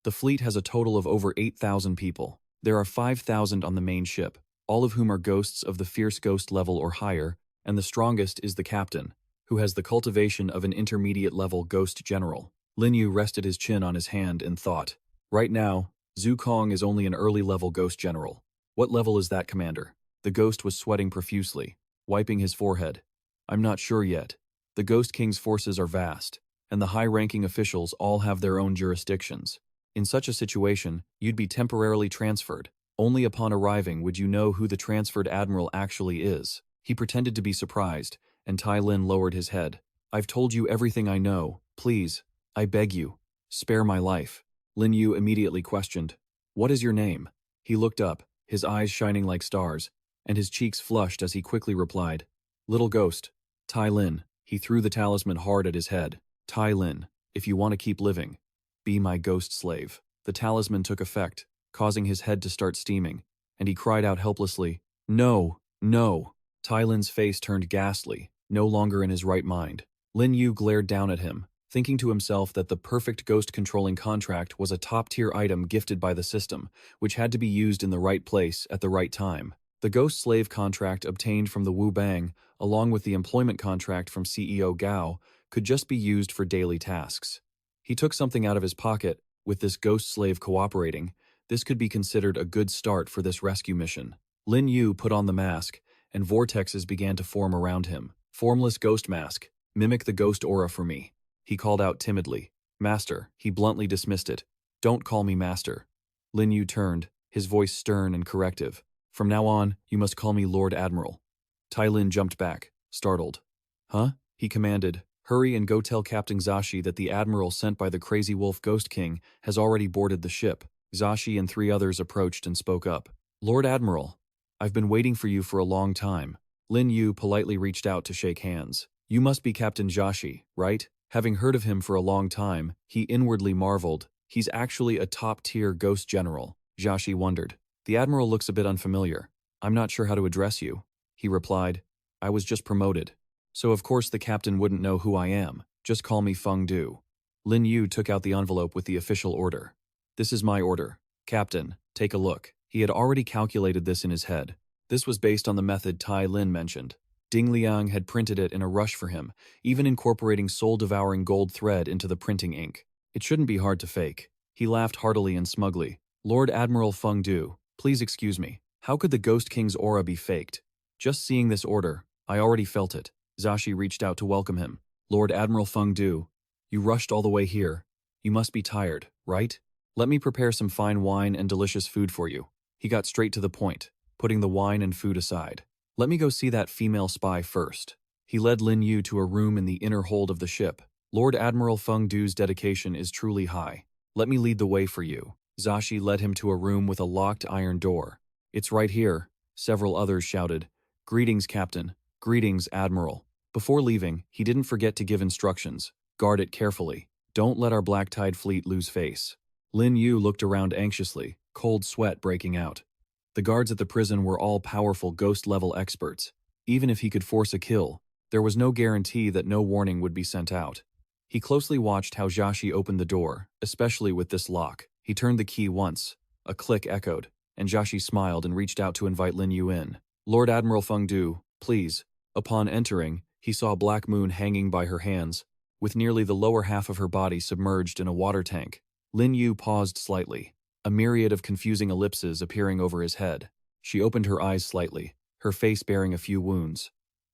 S1: The fleet has a total of over 8,000 people. There are 5,000 on the main ship, all of whom are ghosts of the fierce ghost level or higher, and the strongest is the captain, who has the cultivation of an intermediate-level ghost general. Lin Yu rested his chin on his hand and thought. Right now, Zhu Kong is only an early-level ghost general. What level is that, Commander? The ghost was sweating profusely, wiping his forehead. I'm not sure yet. The Ghost King's forces are vast, and the high-ranking officials all have their own jurisdictions. In such a situation, you'd be temporarily transferred. Only upon arriving would you know who the transferred admiral actually is. He pretended to be surprised, and Tai Lin lowered his head. I've told you everything I know. Please, I beg you, spare my life. Lin Yu immediately questioned. What is your name? He looked up, his eyes shining like stars, and his cheeks flushed as he quickly replied. Little ghost. Tai Lin. He threw the talisman hard at his head. Tai Lin, if you want to keep living, be my ghost slave. The talisman took effect, causing his head to start steaming, and he cried out helplessly, No, no. Tai Lin's face turned ghastly, no longer in his right mind. Lin Yu glared down at him, thinking to himself that the perfect ghost-controlling contract was a top-tier item gifted by the system, which had to be used in the right place at the right time. The ghost slave contract obtained from the Wu Bang, along with the employment contract from CEO Gao, could just be used for daily tasks. He took something out of his pocket. With this ghost slave cooperating, this could be considered a good start for this rescue mission. Lin Yu put on the mask, and vortexes began to form around him. Formless ghost mask, mimic the ghost aura for me. He called out timidly. Master, he bluntly dismissed it. Don't call me master. Lin Yu turned, his voice stern and corrective. From now on, you must call me Lord Admiral. Tai Lin jumped back, startled. Huh? He commanded. Hurry and go tell Captain Zashi that the Admiral sent by the Crazy Wolf Ghost King has already boarded the ship. Zashi and 3 others approached and spoke up. Lord Admiral, I've been waiting for you for a long time. Lin Yu politely reached out to shake hands. You must be Captain Zashi, right? Having heard of him for a long time, he inwardly marveled. He's actually a top-tier ghost general. Zashi wondered. The Admiral looks a bit unfamiliar. I'm not sure how to address you. He replied. I was just promoted. So of course the captain wouldn't know who I am. Just call me Feng Du. Lin Yu took out the envelope with the official order. This is my order. Captain, take a look. He had already calculated this in his head. This was based on the method Tai Lin mentioned. Ding Liang had printed it in a rush for him, even incorporating soul-devouring gold thread into the printing ink. It shouldn't be hard to fake. He laughed heartily and smugly. Lord Admiral Feng Du, please excuse me. How could the Ghost King's aura be faked? Just seeing this order, I already felt it. Zashi reached out to welcome him. Lord Admiral Feng Du, you rushed all the way here. You must be tired, right? Let me prepare some fine wine and delicious food for you. He got straight to the point, putting the wine and food aside. Let me go see that female spy first. He led Lin Yu to a room in the inner hold of the ship. Lord Admiral Feng Du's dedication is truly high. Let me lead the way for you. Zashi led him to a room with a locked iron door. It's right here, several others shouted. Greetings, Captain. Greetings, Admiral. Before leaving, he didn't forget to give instructions. Guard it carefully. Don't let our Black Tide fleet lose face. Lin Yu looked around anxiously, cold sweat breaking out. The guards at the prison were all powerful ghost-level experts. Even if he could force a kill, there was no guarantee that no warning would be sent out. He closely watched how Zashi opened the door, especially with this lock. He turned the key once. A click echoed, and Zashi smiled and reached out to invite Lin Yu in. Lord Admiral Feng Du, please. Upon entering, he saw Black Moon hanging by her hands, with nearly the lower half of her body submerged in a water tank. Lin Yu paused slightly, a myriad of confusing ellipses appearing over his head. She opened her eyes slightly, her face bearing a few wounds.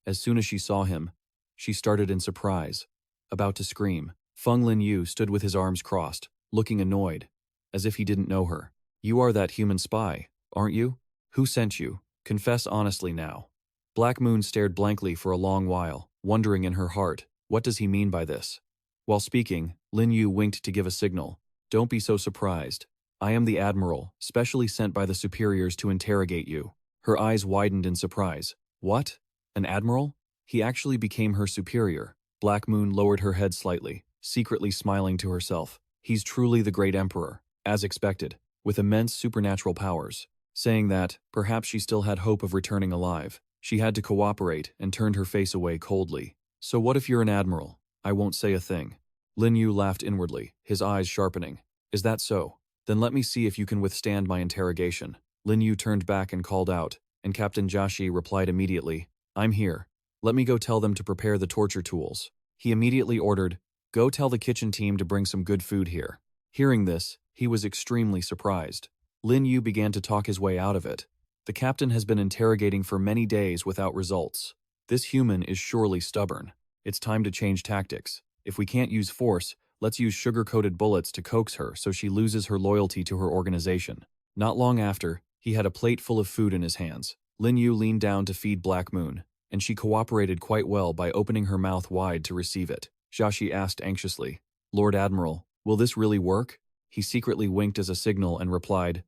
S1: As soon as she saw him, she started in surprise, about to scream. Feng Lin Yu stood with his arms crossed, looking annoyed, as if he didn't know her. You are that human spy, aren't you? Who sent you? Confess honestly now. Black Moon stared blankly for a long while, wondering in her heart, what does he mean by this? While speaking, Lin Yu winked to give a signal. Don't be so surprised. I am the Admiral, specially sent by the superiors to interrogate you. Her eyes widened in surprise. What? An Admiral? He actually became her superior. Black Moon lowered her head slightly, secretly smiling to herself. He's truly the great emperor, as expected, with immense supernatural powers. Saying that, perhaps she still had hope of returning alive. She had to cooperate and turned her face away coldly. So what if you're an admiral? I won't say a thing. Lin Yu laughed inwardly, his eyes sharpening. Is that so? Then let me see if you can withstand my interrogation. Lin Yu turned back and called out, and Captain Jiaxi replied immediately, I'm here. Let me go tell them to prepare the torture tools. He immediately ordered, go tell the kitchen team to bring some good food here. Hearing this, he was extremely surprised. Lin Yu began to talk his way out of it. The captain has been interrogating for many days without results. This human is surely stubborn. It's time to change tactics. If we can't use force, let's use sugar-coated bullets to coax her so she loses her loyalty to her organization. Not long after, he had a plate full of food in his hands. Lin Yu leaned down to feed Black Moon, and she cooperated quite well by opening her mouth wide to receive it. Jiaxi asked anxiously, Lord Admiral, will this really work? He secretly winked as a signal and replied,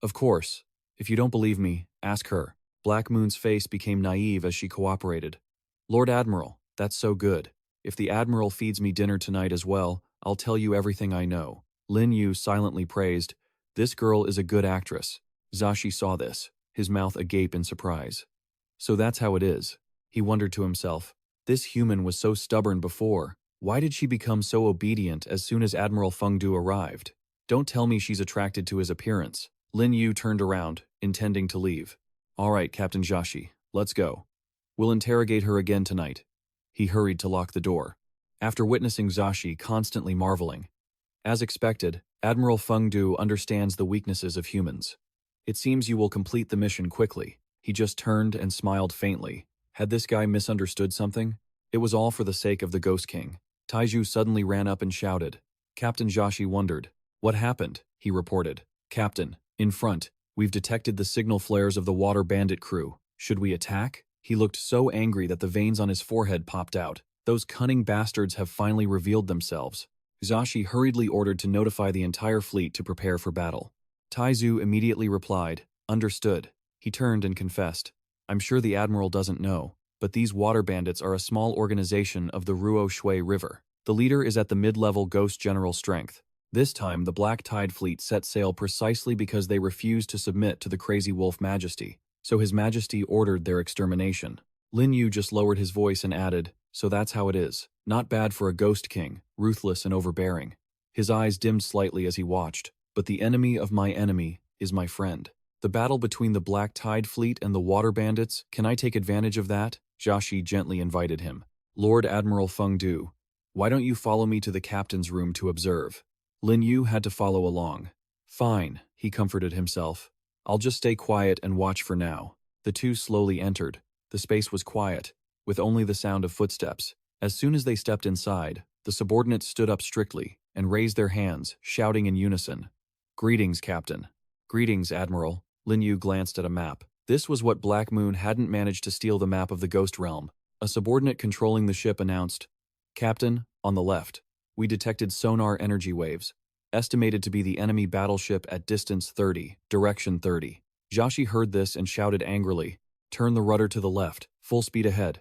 S1: Of course. If you don't believe me, ask her. Black Moon's face became naive as she cooperated. Lord Admiral, that's so good. If the Admiral feeds me dinner tonight as well, I'll tell you everything I know. Lin Yu silently praised, This girl is a good actress. Jiaxi saw this, his mouth agape in surprise. So that's how it is. He wondered to himself, this human was so stubborn before. Why did she become so obedient as soon as Admiral Fengdu arrived? Don't tell me she's attracted to his appearance. Lin Yu turned around, intending to leave. All right, Captain Jiaxi, let's go. We'll interrogate her again tonight. He hurried to lock the door. After witnessing Jiaxi constantly marveling. As expected, Admiral Fengdu understands the weaknesses of humans. It seems you will complete the mission quickly. He just turned and smiled faintly. Had this guy misunderstood something? It was all for the sake of the Ghost King. Taiju suddenly ran up and shouted. Captain Jiaxi wondered. What happened? He reported. Captain, in front, we've detected the signal flares of the water bandit crew. Should we attack? He looked so angry that the veins on his forehead popped out. Those cunning bastards have finally revealed themselves. Jiaxi hurriedly ordered to notify the entire fleet to prepare for battle. Taizu immediately replied, Understood. He turned and confessed. I'm sure the Admiral doesn't know, but these water bandits are a small organization of the Ruo Shui River. The leader is at the mid-level Ghost General strength. This time, the Black Tide fleet set sail precisely because they refused to submit to the Crazy Wolf Majesty, so His Majesty ordered their extermination. Lin Yu just lowered his voice and added, So that's how it is. Not bad for a Ghost King, ruthless and overbearing. His eyes dimmed slightly as he watched, but the enemy of my enemy is my friend. The battle between the Black Tide fleet and the water bandits, can I take advantage of that? Jiaxi gently invited him. Lord Admiral Fengdu, why don't you follow me to the captain's room to observe? Lin Yu had to follow along. Fine, he comforted himself. I'll just stay quiet and watch for now. The two slowly entered. The space was quiet, with only the sound of footsteps. As soon as they stepped inside, the subordinates stood up strictly and raised their hands, shouting in unison. Greetings, Captain. Greetings, Admiral. Lin Yu glanced at a map. This was what Black Moon hadn't managed to steal the map of the Ghost Realm. A subordinate controlling the ship announced, Captain, on the left, we detected sonar energy waves, estimated to be the enemy battleship at distance 30, direction 30. Jiaxi heard this and shouted angrily, Turn the rudder to the left, full speed ahead.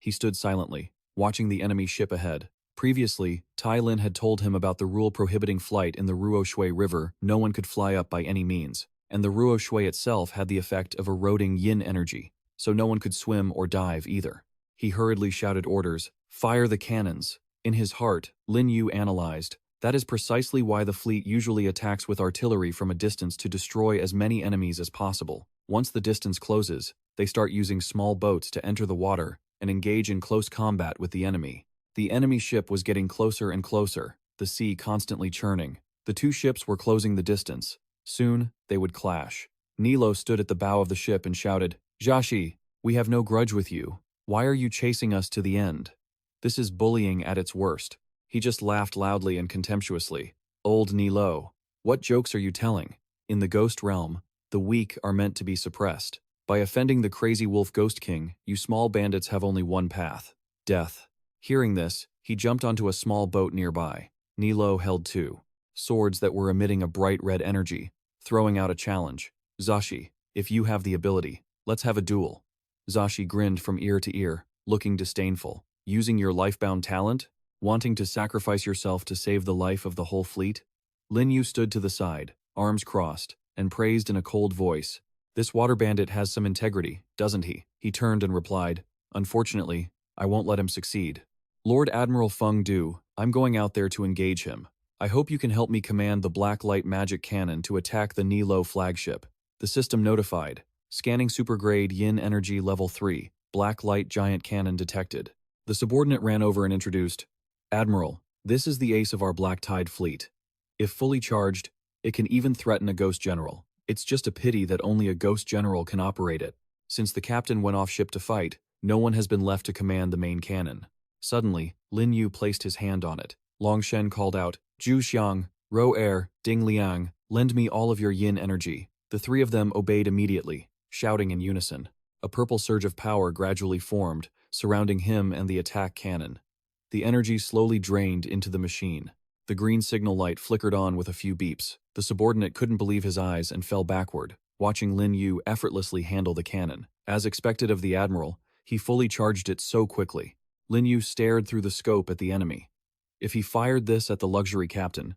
S1: He stood silently, watching the enemy ship ahead. Previously, Tai Lin had told him about the rule prohibiting flight in the Ruo Shui River. No one could fly up by any means, and the Ruo Shui itself had the effect of eroding yin energy, so no one could swim or dive either. He hurriedly shouted orders, Fire the cannons. In his heart, Lin Yu analyzed, that is precisely why the fleet usually attacks with artillery from a distance to destroy as many enemies as possible. Once the distance closes, they start using small boats to enter the water and engage in close combat with the enemy. The enemy ship was getting closer and closer, the sea constantly churning. The two ships were closing the distance. Soon, they would clash. Nilo stood at the bow of the ship and shouted, Jiaxi, we have no grudge with you. Why are you chasing us to the end? This is bullying at its worst. He just laughed loudly and contemptuously. Old Nilo, what jokes are you telling? In the Ghost Realm, the weak are meant to be suppressed. By offending the Crazy Wolf Ghost King, you small bandits have only one path. Death. Hearing this, he jumped onto a small boat nearby. Nilo held two swords that were emitting a bright red energy, throwing out a challenge. Jiaxi, if you have the ability, let's have a duel. Jiaxi grinned from ear to ear, looking disdainful. Using your lifebound talent? Wanting to sacrifice yourself to save the life of the whole fleet? Lin Yu stood to the side, arms crossed, and praised in a cold voice. This water bandit has some integrity, doesn't he? He turned and replied, unfortunately, I won't let him succeed. Lord Admiral Feng Du, I'm going out there to engage him. I hope you can help me command the Black Light Magic Cannon to attack the Nilo flagship. The system notified. Scanning supergrade Yin Energy Level 3, Black Light Giant Cannon detected. The subordinate ran over and introduced, Admiral, this is the ace of our Black Tide fleet. If fully charged, it can even threaten a ghost general. It's just a pity that only a ghost general can operate it. Since the captain went off ship to fight, no one has been left to command the main cannon. Suddenly, Lin Yu placed his hand on it. Long Shen called out, Zhu Xiang, Ro Er, Ding Liang, lend me all of your yin energy. The three of them obeyed immediately, shouting in unison. A purple surge of power gradually formed, surrounding him and the attack cannon. The energy slowly drained into the machine. The green signal light flickered on with a few beeps. The subordinate couldn't believe his eyes and fell backward, watching Lin Yu effortlessly handle the cannon. As expected of the admiral, he fully charged it so quickly. Lin Yu stared through the scope at the enemy. If he fired this at the luxury captain,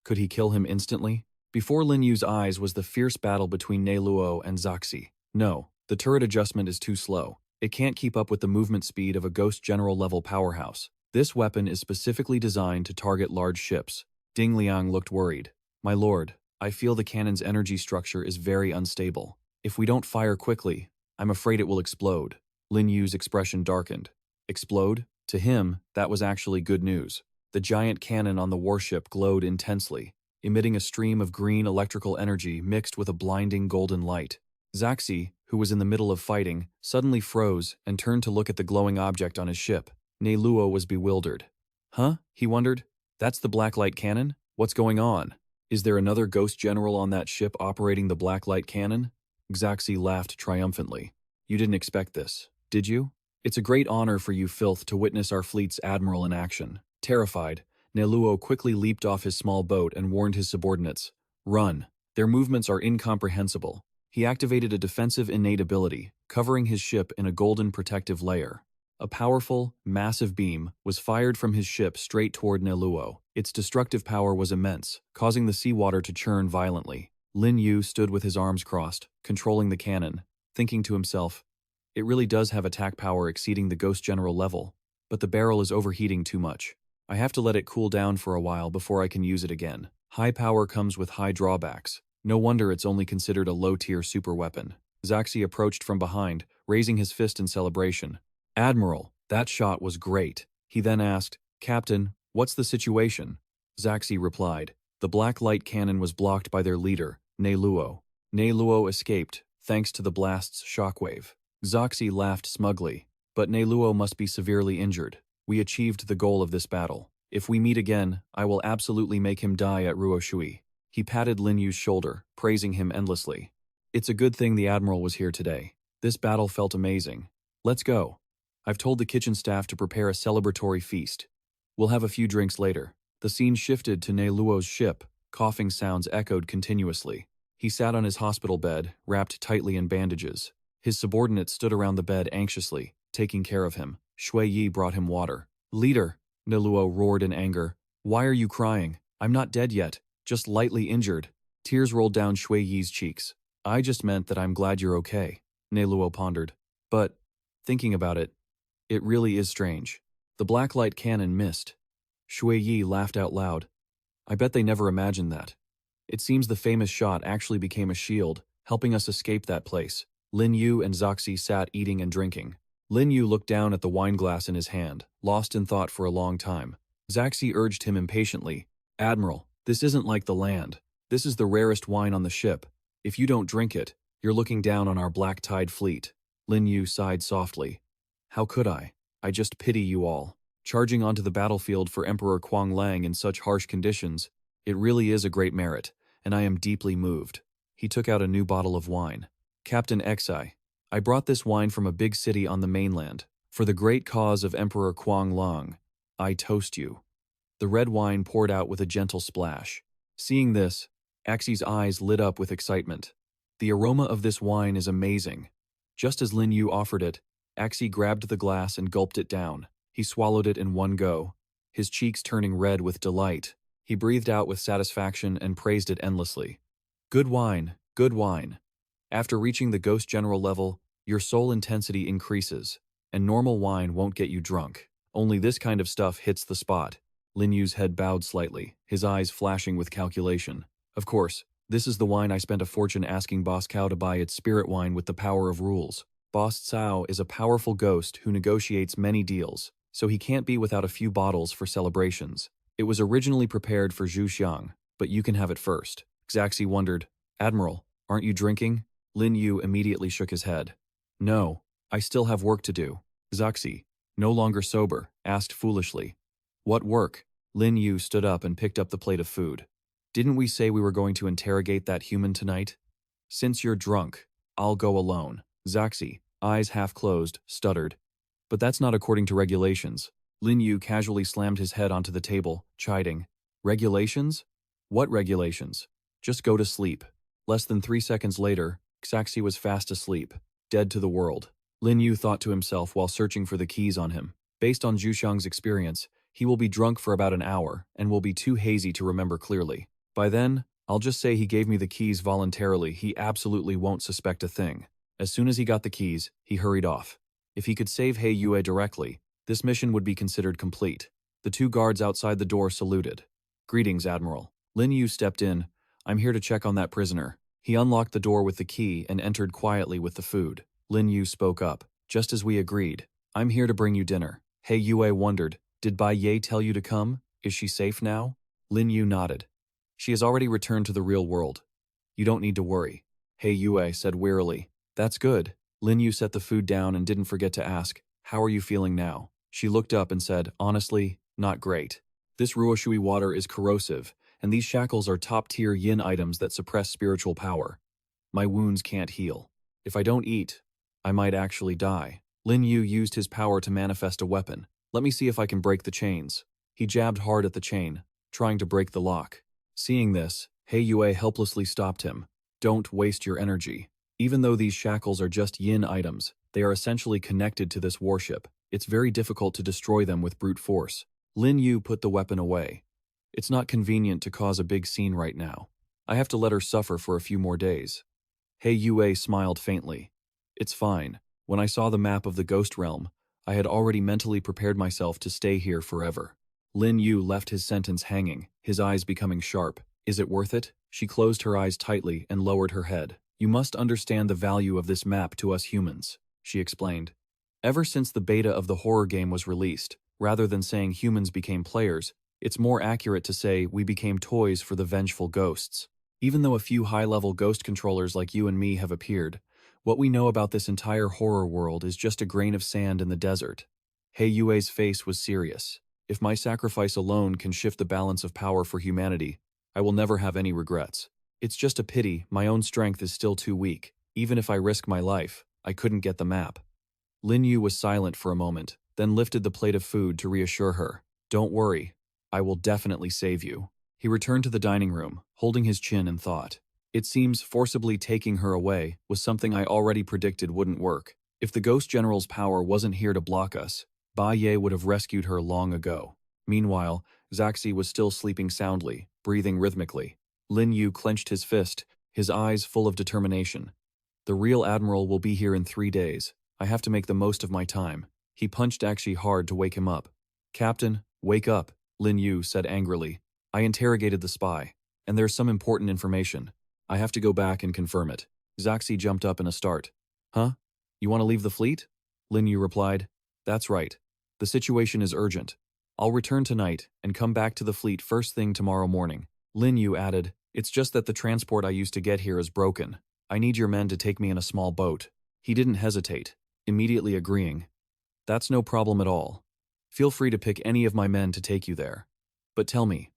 S1: could he kill him instantly? Before Lin Yu's eyes was the fierce battle between Ne Luo and Zhaxi. No, the turret adjustment is too slow. It can't keep up with the movement speed of a Ghost General-level powerhouse. This weapon is specifically designed to target large ships. Ding Liang looked worried. My lord, I feel the cannon's energy structure is very unstable. If we don't fire quickly, I'm afraid it will explode. Lin Yu's expression darkened. Explode? To him, that was actually good news. The giant cannon on the warship glowed intensely, emitting a stream of green electrical energy mixed with a blinding golden light. Zhaxi, who was in the middle of fighting, suddenly froze and turned to look at the glowing object on his ship. Ne Luo was bewildered. Huh? He wondered. That's the black light cannon? What's going on? Is there another ghost general on that ship operating the black light cannon? Zhaxi laughed triumphantly. You didn't expect this, did you? It's a great honor for you, filth, to witness our fleet's admiral in action. Terrified, Ne Luo quickly leaped off his small boat and warned his subordinates. Run. Their movements are incomprehensible. He activated a defensive innate ability, covering his ship in a golden protective layer. A powerful, massive beam was fired from his ship straight toward Ne Luo. Its destructive power was immense, causing the seawater to churn violently. Lin Yu stood with his arms crossed, controlling the cannon, thinking to himself, it really does have attack power exceeding the Ghost General level, but the barrel is overheating too much. I have to let it cool down for a while before I can use it again. High power comes with high drawbacks. No wonder it's only considered a low-tier superweapon. Zhaxi approached from behind, raising his fist in celebration. Admiral, that shot was great. He then asked, Captain, what's the situation? Zhaxi replied, the black light cannon was blocked by their leader, Ne Luo. Ne Luo escaped, thanks to the blast's shockwave. Zhaxi laughed smugly, but Ne Luo must be severely injured. We achieved the goal of this battle. If we meet again, I will absolutely make him die at Ruoshui. He patted Lin Yu's shoulder, praising him endlessly. It's a good thing the Admiral was here today. This battle felt amazing. Let's go. I've told the kitchen staff to prepare a celebratory feast. We'll have a few drinks later. The scene shifted to Ne Luo's ship. Coughing sounds echoed continuously. He sat on his hospital bed, wrapped tightly in bandages. His subordinates stood around the bed anxiously, taking care of him. Shui Yi brought him water. Leader, Ne Luo roared in anger. Why are you crying? I'm not dead yet, just lightly injured. Tears rolled down Shui Yi's cheeks. I just meant that I'm glad you're okay, Ne Luo pondered. But, thinking about it, it really is strange. The black light cannon missed. Shui Yi laughed out loud. I bet they never imagined that. It seems the famous shot actually became a shield, helping us escape that place. Lin Yu and Zhaxi sat eating and drinking. Lin Yu looked down at the wine glass in his hand, lost in thought for a long time. Zhaxi urged him impatiently. Admiral, this isn't like the land. This is the rarest wine on the ship. If you don't drink it, you're looking down on our black tide fleet. Lin Yu sighed softly. How could I? I just pity you all. Charging onto the battlefield for Emperor Kuang Lang in such harsh conditions, it really is a great merit, and I am deeply moved. He took out a new bottle of wine. Captain Xi, I brought this wine from a big city on the mainland. For the great cause of Emperor Kuang Lang, I toast you. The red wine poured out with a gentle splash. Seeing this, Xi's eyes lit up with excitement. The aroma of this wine is amazing. Just as Lin Yu offered it, Xi grabbed the glass and gulped it down. He swallowed it in one go, his cheeks turning red with delight. He breathed out with satisfaction and praised it endlessly. Good wine, good wine. After reaching the Ghost General level, your soul intensity increases, and normal wine won't get you drunk. Only this kind of stuff hits the spot. Lin Yu's head bowed slightly, his eyes flashing with calculation. Of course, this is the wine I spent a fortune asking Boss Cao to buy. Its spirit wine with the power of rules. Boss Cao is a powerful ghost who negotiates many deals, so he can't be without a few bottles for celebrations. It was originally prepared for Zhu Xiang, but you can have it first. Xaxi wondered, Admiral, aren't you drinking? Lin Yu immediately shook his head. No, I still have work to do. Xaxi, no longer sober, asked foolishly. What work? Lin Yu stood up and picked up the plate of food. Didn't we say we were going to interrogate that human tonight? Since you're drunk, I'll go alone. Xaxi, eyes half closed, stuttered. But that's not according to regulations. Lin Yu casually slammed his head onto the table, chiding. Regulations? What regulations? Just go to sleep. Less than 3 seconds later, Xaxi was fast asleep, dead to the world. Lin Yu thought to himself while searching for the keys on him. Based on Zhu Xiang's experience, he will be drunk for about an hour and will be too hazy to remember clearly. By then, I'll just say he gave me the keys voluntarily. He absolutely won't suspect a thing. As soon as he got the keys, he hurried off. If he could save He Yue directly, this mission would be considered complete. The 2 guards outside the door saluted. Greetings, Admiral. Lin Yu stepped in. I'm here to check on that prisoner. He unlocked the door with the key and entered quietly with the food. Lin Yu spoke up. Just as we agreed. I'm here to bring you dinner. He Yue wondered, did Bai Ye tell you to come? Is she safe now? Lin Yu nodded. She has already returned to the real world. You don't need to worry. He Yue said wearily. That's good. Lin Yu set the food down and didn't forget to ask, how are you feeling now? She looked up and said, honestly, not great. This Ruoshui water is corrosive, and these shackles are top-tier yin items that suppress spiritual power. My wounds can't heal. If I don't eat, I might actually die. Lin Yu used his power to manifest a weapon. Let me see if I can break the chains. He jabbed hard at the chain, trying to break the lock. Seeing this, He Yue helplessly stopped him. Don't waste your energy. Even though these shackles are just yin items, they are essentially connected to this warship. It's very difficult to destroy them with brute force. Lin Yu put the weapon away. It's not convenient to cause a big scene right now. I have to let her suffer for a few more days. He Yue smiled faintly. It's fine. When I saw the map of the Ghost Realm, I had already mentally prepared myself to stay here forever. Lin Yu left his sentence hanging, his eyes becoming sharp. Is it worth it? She closed her eyes tightly and lowered her head. You must understand the value of this map to us humans, she explained. Ever since the beta of the horror game was released, rather than saying humans became players, it's more accurate to say we became toys for the vengeful ghosts. Even though a few high-level ghost controllers like you and me have appeared, what we know about this entire horror world is just a grain of sand in the desert. He Yue's face was serious. If my sacrifice alone can shift the balance of power for humanity, I will never have any regrets. It's just a pity my own strength is still too weak. Even if I risk my life, I couldn't get the map. Lin Yu was silent for a moment, then lifted the plate of food to reassure her. Don't worry, I will definitely save you. He returned to the dining room, holding his chin in thought. It seems forcibly taking her away was something I already predicted wouldn't work. If the Ghost General's power wasn't here to block us, Bai Ye would have rescued her long ago. Meanwhile, Xaxi was still sleeping soundly, breathing rhythmically. Lin Yu clenched his fist, his eyes full of determination. The real Admiral will be here in 3 days. I have to make the most of my time. He punched Xi hard to wake him up. Captain, wake up, Lin Yu said angrily. I interrogated the spy, and there's some important information. I have to go back and confirm it. Xaxi jumped up in a start. Huh? You want to leave the fleet? Lin Yu replied. That's right. The situation is urgent. I'll return tonight and come back to the fleet first thing tomorrow morning. Lin Yu added, it's just that the transport I used to get here is broken. I need your men to take me in a small boat. He didn't hesitate, immediately agreeing. That's no problem at all. Feel free to pick any of my men to take you there. But tell me,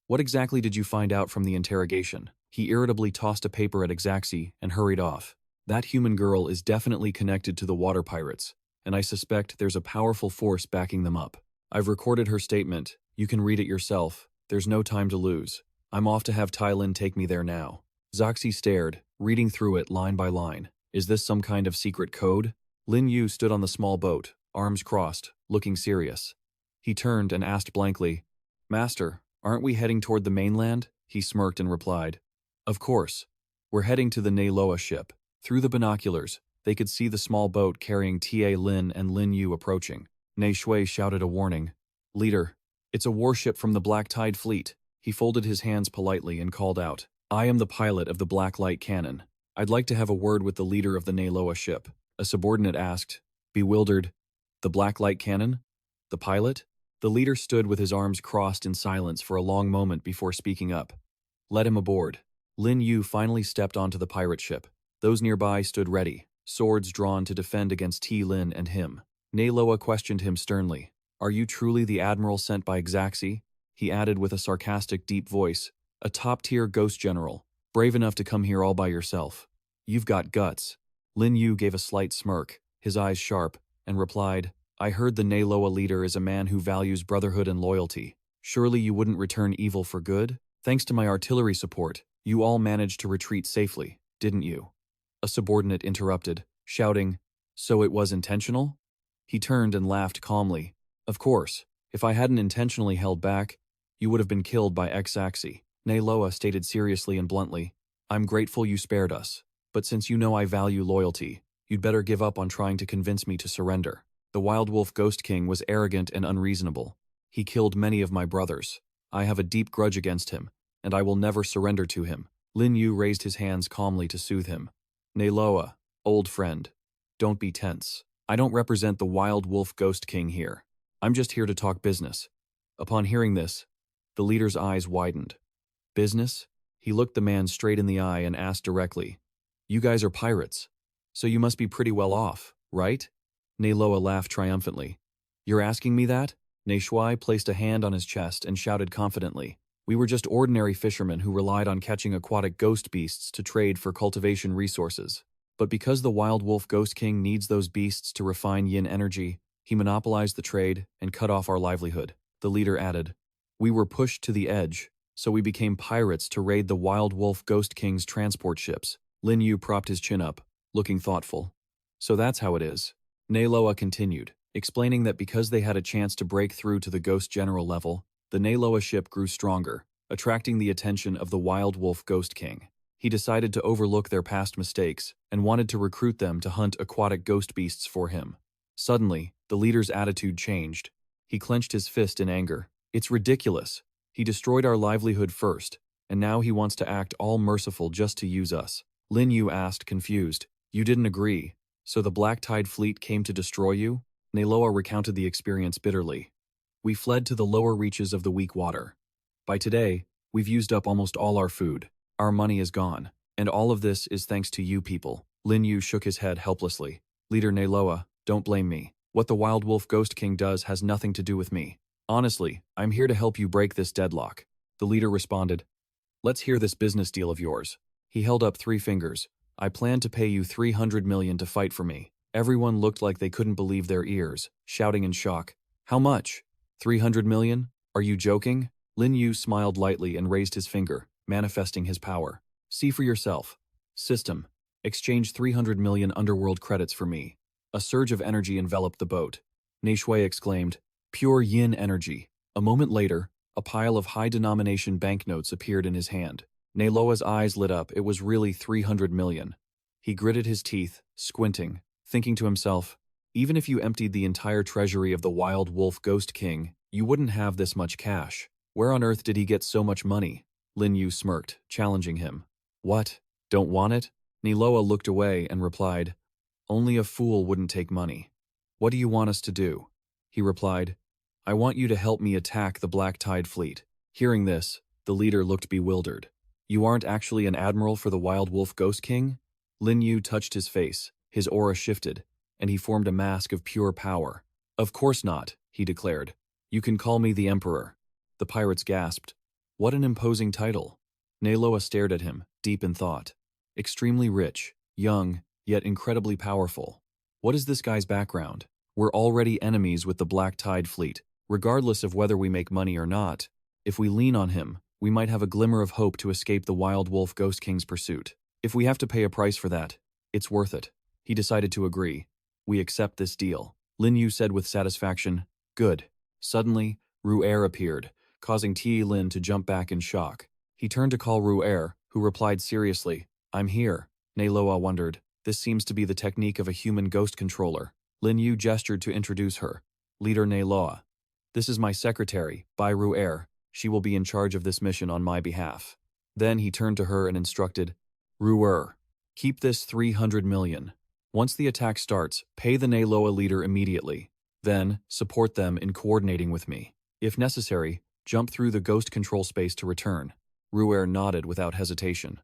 S1: what exactly did you find out from the interrogation? He irritably tossed a paper at Xaxi and hurried off. That human girl is definitely connected to the water pirates, and I suspect there's a powerful force backing them up. I've recorded her statement. You can read it yourself. There's no time to lose. I'm off to have Tylin take me there now. Xaxi stared, reading through it line by line. Is this some kind of secret code? Lin Yu stood on the small boat, arms crossed, looking serious. He turned and asked blankly, "Master, aren't we heading toward the mainland?" He smirked and replied, "Of course. We're heading to the Neiloa ship." Through the binoculars, they could see the small boat carrying Ta Lin and Lin Yu approaching. Ne Shui shouted a warning. "Leader, it's a warship from the Black Tide Fleet." He folded his hands politely and called out, "I am the pilot of the Black Light Cannon. I'd like to have a word with the leader of the Neiloa ship." A subordinate asked, bewildered, "The Black Light Cannon? The pilot?" The leader stood with his arms crossed in silence for a long moment before speaking up. "Let him aboard." Lin Yu finally stepped onto the pirate ship. Those nearby stood ready, swords drawn to defend against T. Lin and him. Neiloa questioned him sternly. "Are you truly the admiral sent by Xaxi?" He added with a sarcastic deep voice, "A top-tier ghost general, brave enough to come here all by yourself. You've got guts." Lin Yu gave a slight smirk, his eyes sharp, and replied, "I heard the Neiloa leader is a man who values brotherhood and loyalty. Surely you wouldn't return evil for good? Thanks to my artillery support, you all managed to retreat safely, didn't you?" A subordinate interrupted, shouting, "So it was intentional?" He turned and laughed calmly. "Of course, if I hadn't intentionally held back, you would have been killed by Xaxi." Neiloa stated seriously and bluntly, "I'm grateful you spared us, but since you know I value loyalty, you'd better give up on trying to convince me to surrender." The Wild Wolf Ghost King was arrogant and unreasonable. "He killed many of my brothers. I have a deep grudge against him, and I will never surrender to him." Lin Yu raised his hands calmly to soothe him. "Neiloa, old friend, don't be tense. I don't represent the Wild Wolf Ghost King here. I'm just here to talk business." Upon hearing this, the leader's eyes widened. "Business?" He looked the man straight in the eye and asked directly, "You guys are pirates, so you must be pretty well off, right?" Neiloa laughed triumphantly. "You're asking me that?" Ne Shui placed a hand on his chest and shouted confidently, "We were just ordinary fishermen who relied on catching aquatic ghost beasts to trade for cultivation resources. But because the Wild Wolf Ghost King needs those beasts to refine yin energy, he monopolized the trade and cut off our livelihood." The leader added, "We were pushed to the edge, so we became pirates to raid the Wild Wolf Ghost King's transport ships." Lin Yu propped his chin up, looking thoughtful. "So that's how it is." Neiloa continued, explaining that because they had a chance to break through to the Ghost General level, the Neiloa ship grew stronger, attracting the attention of the Wild Wolf Ghost King. He decided to overlook their past mistakes and wanted to recruit them to hunt aquatic ghost beasts for him. Suddenly, the leader's attitude changed. He clenched his fist in anger. "It's ridiculous. He destroyed our livelihood first, and now he wants to act all merciful just to use us." Lin Yu asked, confused, "You didn't agree, so the Black Tide Fleet came to destroy you?" Neiloa recounted the experience bitterly. "We fled to the lower reaches of the weak water. By today, we've used up almost all our food. Our money is gone, and all of this is thanks to you people." Lin Yu shook his head helplessly. "Leader Neiloa, don't blame me. What the Wild Wolf Ghost King does has nothing to do with me. Honestly, I'm here to help you break this deadlock." The leader responded, "Let's hear this business deal of yours." He held up 3 fingers. "I plan to pay you 300 million to fight for me." Everyone looked like they couldn't believe their ears, shouting in shock, "How much? 300 million? Are you joking?" Lin Yu smiled lightly and raised his finger, manifesting his power. "See for yourself. System, exchange 300 million underworld credits for me." A surge of energy enveloped the boat. Ne Shui exclaimed, "Pure yin energy." A moment later, a pile of high-denomination banknotes appeared in his hand. Neiloa's eyes lit up. It was really 300 million. He gritted his teeth, squinting, thinking to himself, even if you emptied the entire treasury of the Wild Wolf Ghost King, you wouldn't have this much cash. Where on earth did he get so much money? Lin Yu smirked, challenging him. "What? Don't want it?" Neiloa looked away and replied, "Only a fool wouldn't take money." "What do you want us to do?" He replied, "I want you to help me attack the Black Tide Fleet." Hearing this, the leader looked bewildered. "You aren't actually an admiral for the Wild Wolf Ghost King?" Lin Yu touched his face, his aura shifted, and he formed a mask of pure power. "Of course not," he declared. "You can call me the Emperor." The pirates gasped. What an imposing title. Neiloa stared at him, deep in thought. Extremely rich, young, yet incredibly powerful. What is this guy's background? We're already enemies with the Black Tide Fleet, regardless of whether we make money or not. If we lean on him, we might have a glimmer of hope to escape the Wild Wolf Ghost King's pursuit. If we have to pay a price for that, it's worth it. He decided to agree. "We accept this deal." Lin Yu said with satisfaction. Good. Suddenly, Ru'er appeared, causing Ti Lin to jump back in shock. He turned to call Ru'er, who replied seriously, I'm here. Neiloa wondered. This seems to be the technique of a human ghost controller. Lin Yu gestured to introduce her. Leader Neiloa. This is my secretary, Bai Ru'er. She will be in charge of this mission on my behalf. Then he turned to her and instructed, Ru'er, keep this 300 million. Once the attack starts, pay the Neiloa leader immediately. Then, support them in coordinating with me. If necessary, jump through the ghost control space to return. Ru'er nodded without hesitation.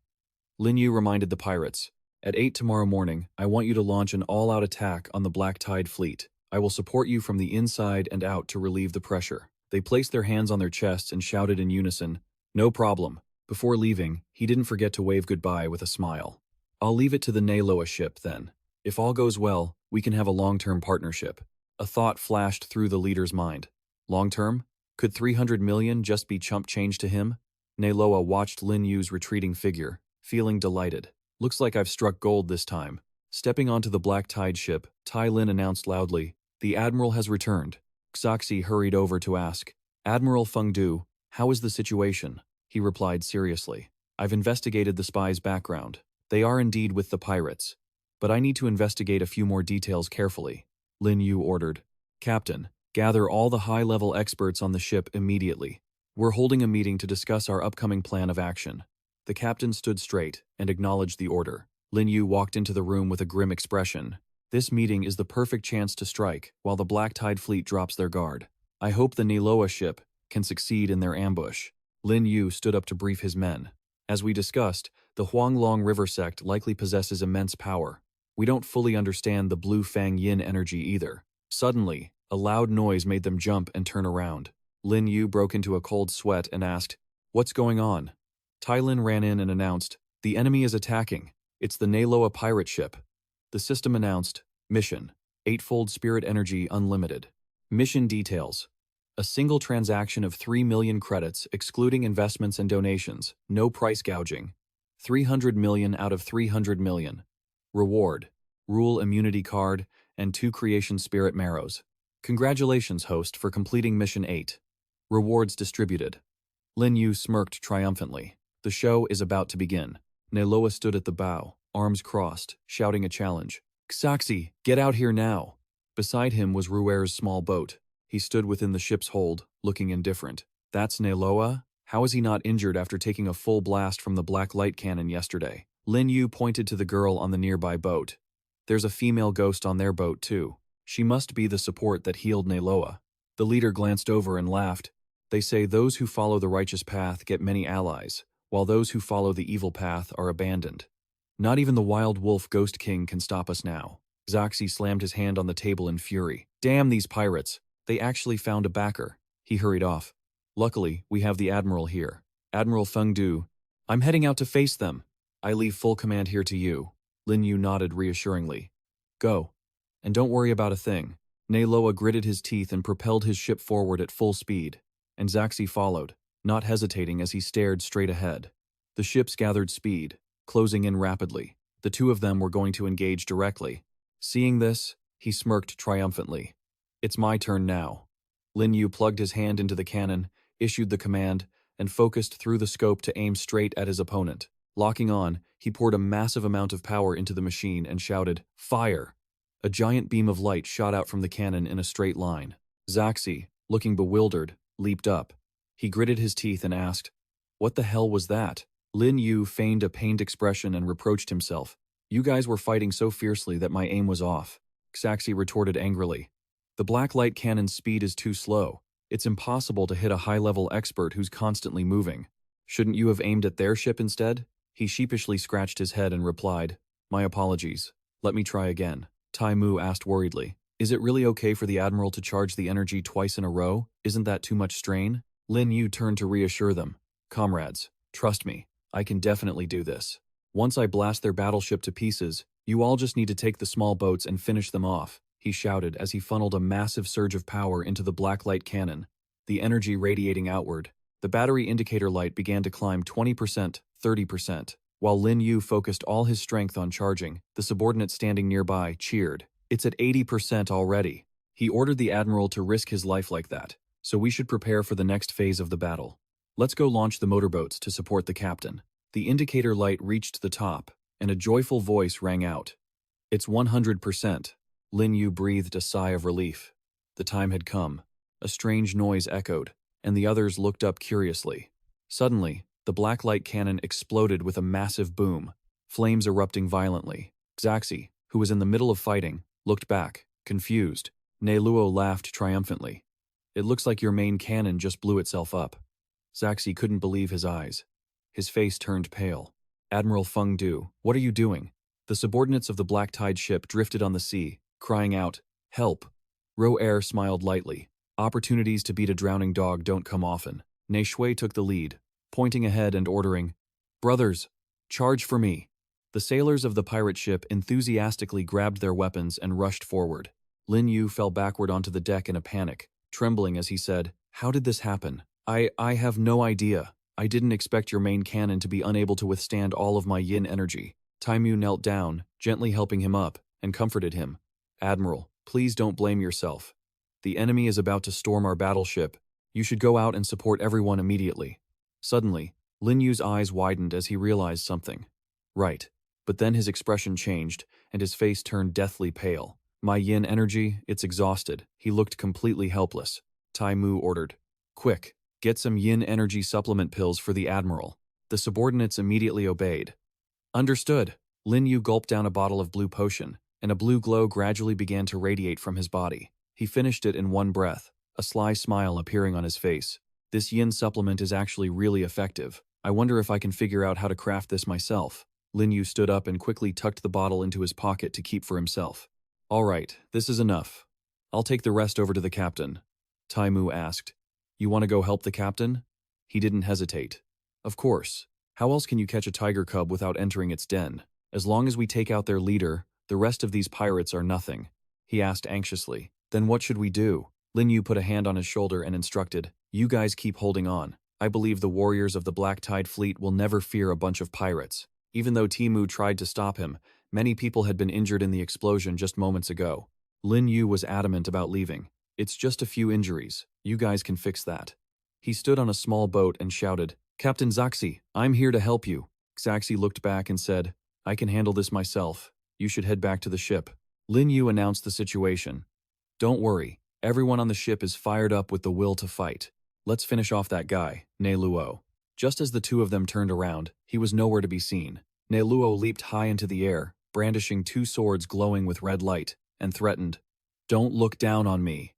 S1: Lin Yu reminded the pirates, at 8 tomorrow morning, I want you to launch an all-out attack on the Black Tide fleet. I will support you from the inside and out to relieve the pressure. They placed their hands on their chests and shouted in unison, no problem. Before leaving, he didn't forget to wave goodbye with a smile. I'll leave it to the Neiloa ship, then. If all goes well, we can have a long-term partnership. A thought flashed through the leader's mind. Long-term? Could 300 million just be chump change to him? Neiloa watched Lin Yu's retreating figure, feeling delighted. Looks like I've struck gold this time. Stepping onto the Black Tide ship, Tai Lin announced loudly, the Admiral has returned. Xia hurried over to ask, Admiral Feng Du, how is the situation? He replied seriously, I've investigated the spy's background. They are indeed with the pirates. But I need to investigate a few more details carefully. Lin Yu ordered, Captain, gather all the high-level experts on the ship immediately. We're holding a meeting to discuss our upcoming plan of action. The captain stood straight and acknowledged the order. Lin Yu walked into the room with a grim expression. This meeting is the perfect chance to strike while the Black Tide fleet drops their guard. I hope the Neiloa ship can succeed in their ambush. Lin Yu stood up to brief his men. As we discussed, the Huanglong River sect likely possesses immense power. We don't fully understand the Blue Fang Yin energy either. Suddenly, a loud noise made them jump and turn around. Lin Yu broke into a cold sweat and asked, What's going on? Tai Lin ran in and announced, The enemy is attacking. It's the Neiloa pirate ship. The system announced, Mission, Eightfold Spirit Energy Unlimited. Mission details. A single transaction of 3 million credits excluding investments and donations, no price gouging. 300 million out of 300 million. Reward, Rule Immunity Card, and 2 Creation Spirit Marrows. Congratulations, host, for completing Mission 8. Rewards distributed. Lin Yu smirked triumphantly. The show is about to begin. Neiloa stood at the bow, arms crossed, shouting a challenge. Xia, get out here now. Beside him was Ru'er's small boat. He stood within the ship's hold, looking indifferent. That's Neiloa? How is he not injured after taking a full blast from the black light cannon yesterday? Lin Yu pointed to the girl on the nearby boat. There's a female ghost on their boat, too. She must be the support that healed Neiloa. The leader glanced over and laughed. They say those who follow the righteous path get many allies, while those who follow the evil path are abandoned. Not even the wild wolf Ghost King can stop us now. Xia slammed his hand on the table in fury. Damn these pirates. They actually found a backer. He hurried off. Luckily, we have the Admiral here. Admiral Feng Du. I'm heading out to face them. I leave full command here to you. Lin Yu nodded reassuringly. Go. And don't worry about a thing. Neiloa gritted his teeth and propelled his ship forward at full speed. And Xia followed, not hesitating as he stared straight ahead. The ships gathered speed, closing in rapidly. The two of them were going to engage directly. Seeing this, he smirked triumphantly. It's my turn now. Lin Yu plugged his hand into the cannon, issued the command, and focused through the scope to aim straight at his opponent. Locking on, he poured a massive amount of power into the machine and shouted, Fire! A giant beam of light shot out from the cannon in a straight line. Xia, looking bewildered, leaped up. He gritted his teeth and asked, What the hell was that? Lin Yu feigned a pained expression and reproached himself. You guys were fighting so fiercely that my aim was off. Xia retorted angrily. The black light cannon's speed is too slow. It's impossible to hit a high-level expert who's constantly moving. Shouldn't you have aimed at their ship instead? He sheepishly scratched his head and replied, My apologies. Let me try again. Tai Mu asked worriedly, Is it really okay for the Admiral to charge the energy twice in a row? Isn't that too much strain? Lin Yu turned to reassure them. Comrades, trust me, I can definitely do this. Once I blast their battleship to pieces, you all just need to take the small boats and finish them off, he shouted as he funneled a massive surge of power into the black light cannon, the energy radiating outward. The battery indicator light began to climb 20%, 30%. While Lin Yu focused all his strength on charging, the subordinate standing nearby cheered. It's at 80% already. He ordered the admiral to risk his life like that, so we should prepare for the next phase of the battle. Let's go launch the motorboats to support the captain. The indicator light reached the top, and a joyful voice rang out. It's 100%. Lin Yu breathed a sigh of relief. The time had come. A strange noise echoed, and the others looked up curiously. Suddenly, the black light cannon exploded with a massive boom, flames erupting violently. Xaxi, who was in the middle of fighting, looked back, confused. Luo laughed triumphantly. It looks like your main cannon just blew itself up. Xaxi couldn't believe his eyes. His face turned pale. Admiral Feng Du, what are you doing? The subordinates of the Black Tide ship drifted on the sea, crying out, help. Ro Air smiled lightly. Opportunities to beat a drowning dog don't come often. Ne Shui took the lead, pointing ahead and ordering, brothers, charge for me. The sailors of the pirate ship enthusiastically grabbed their weapons and rushed forward. Lin Yu fell backward onto the deck in a panic, trembling as he said, how did this happen? I have no idea. I didn't expect your main cannon to be unable to withstand all of my yin energy. Taimu knelt down, gently helping him up, and comforted him. Admiral, please don't blame yourself. The enemy is about to storm our battleship. You should go out and support everyone immediately. Suddenly, Lin Yu's eyes widened as he realized something. Right. But then his expression changed, and his face turned deathly pale. My yin energy, it's exhausted. He looked completely helpless. Taimu ordered, quick, get some yin energy supplement pills for the admiral. The subordinates immediately obeyed. Understood. Lin Yu gulped down a bottle of blue potion, and a blue glow gradually began to radiate from his body. He finished it in one breath, a sly smile appearing on his face. This yin supplement is actually really effective. I wonder if I can figure out how to craft this myself. Lin Yu stood up and quickly tucked the bottle into his pocket to keep for himself. All right, this is enough. I'll take the rest over to the captain. Taimu asked, you want to go help the captain? He didn't hesitate. Of course. How else can you catch a tiger cub without entering its den? As long as we take out their leader, the rest of these pirates are nothing. He asked anxiously. Then what should we do? Lin Yu put a hand on his shoulder and instructed, you guys keep holding on. I believe the warriors of the Black Tide fleet will never fear a bunch of pirates. Even though Taimu tried to stop him, many people had been injured in the explosion just moments ago. Lin Yu was adamant about leaving. It's just a few injuries. You guys can fix that. He stood on a small boat and shouted, Captain Xaxi, I'm here to help you. Xaxi looked back and said, I can handle this myself. You should head back to the ship. Lin Yu announced the situation. Don't worry. Everyone on the ship is fired up with the will to fight. Let's finish off that guy, Ne Luo. Just as the two of them turned around, he was nowhere to be seen. Ne Luo leaped high into the air, brandishing two swords glowing with red light, and threatened, don't look down on me.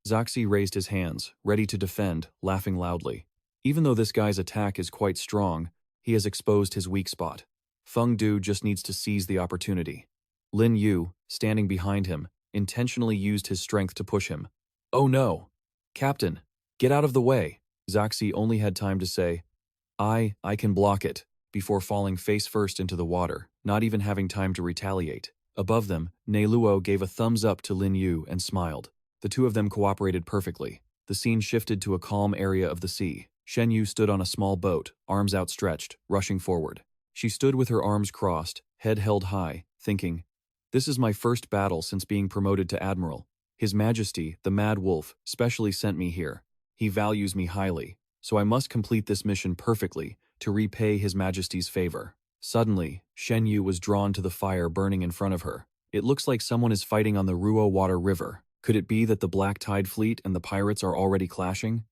S1: Xaxi raised his hands, ready to defend, laughing loudly. Even though this guy's attack is quite strong, he has exposed his weak spot. Feng Du just needs to seize the opportunity. Lin Yu, standing behind him, intentionally used his strength to push him. Oh no! Captain, get out of the way! Xaxi only had time to say, I can block it, before falling face first into the water, not even having time to retaliate. Above them, Ne Luo gave a thumbs up to Lin Yu and smiled. The two of them cooperated perfectly. The scene shifted to a calm area of the sea. Shen Yu stood on a small boat, arms outstretched, rushing forward. She stood with her arms crossed, head held high, thinking, this is my first battle since being promoted to admiral. His Majesty, the Mad Wolf, specially sent me here. He values me highly, so I must complete this mission perfectly to repay His Majesty's favor. Suddenly, Shen Yu was drawn to the fire burning in front of her. It looks like someone is fighting on the Ruo Water River. Could it be that the Black Tide fleet and the pirates are already clashing?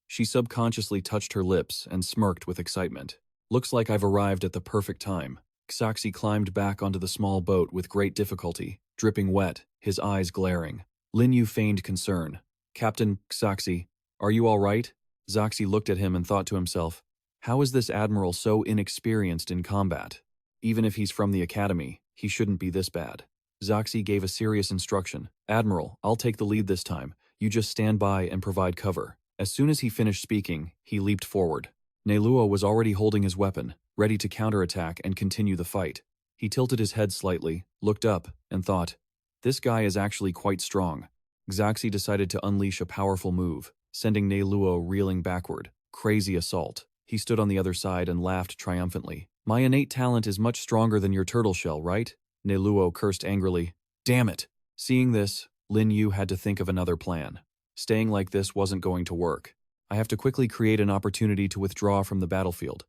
S1: She subconsciously touched her lips and smirked with excitement. Looks like I've arrived at the perfect time. Xaxi climbed back onto the small boat with great difficulty, dripping wet, his eyes glaring. Lin Yu feigned concern. Captain Xaxi, are you all right? Xaxi looked at him and thought to himself, how is this admiral so inexperienced in combat? Even if he's from the academy, he shouldn't be this bad. Xaxi gave a serious instruction. Admiral, I'll take the lead this time. You just stand by and provide cover. As soon as he finished speaking, he leaped forward. Ne Luo was already holding his weapon, ready to counterattack and continue the fight. He tilted his head slightly, looked up, and thought, this guy is actually quite strong. Xaxi decided to unleash a powerful move, sending Ne Luo reeling backward. Crazy assault. He stood on the other side and laughed triumphantly. My innate talent is much stronger than your turtle shell, right? Ne Luo cursed angrily. Damn it! Seeing this, Lin Yu had to think of another plan. Staying like this wasn't going to work. I have to quickly create an opportunity to withdraw from the battlefield.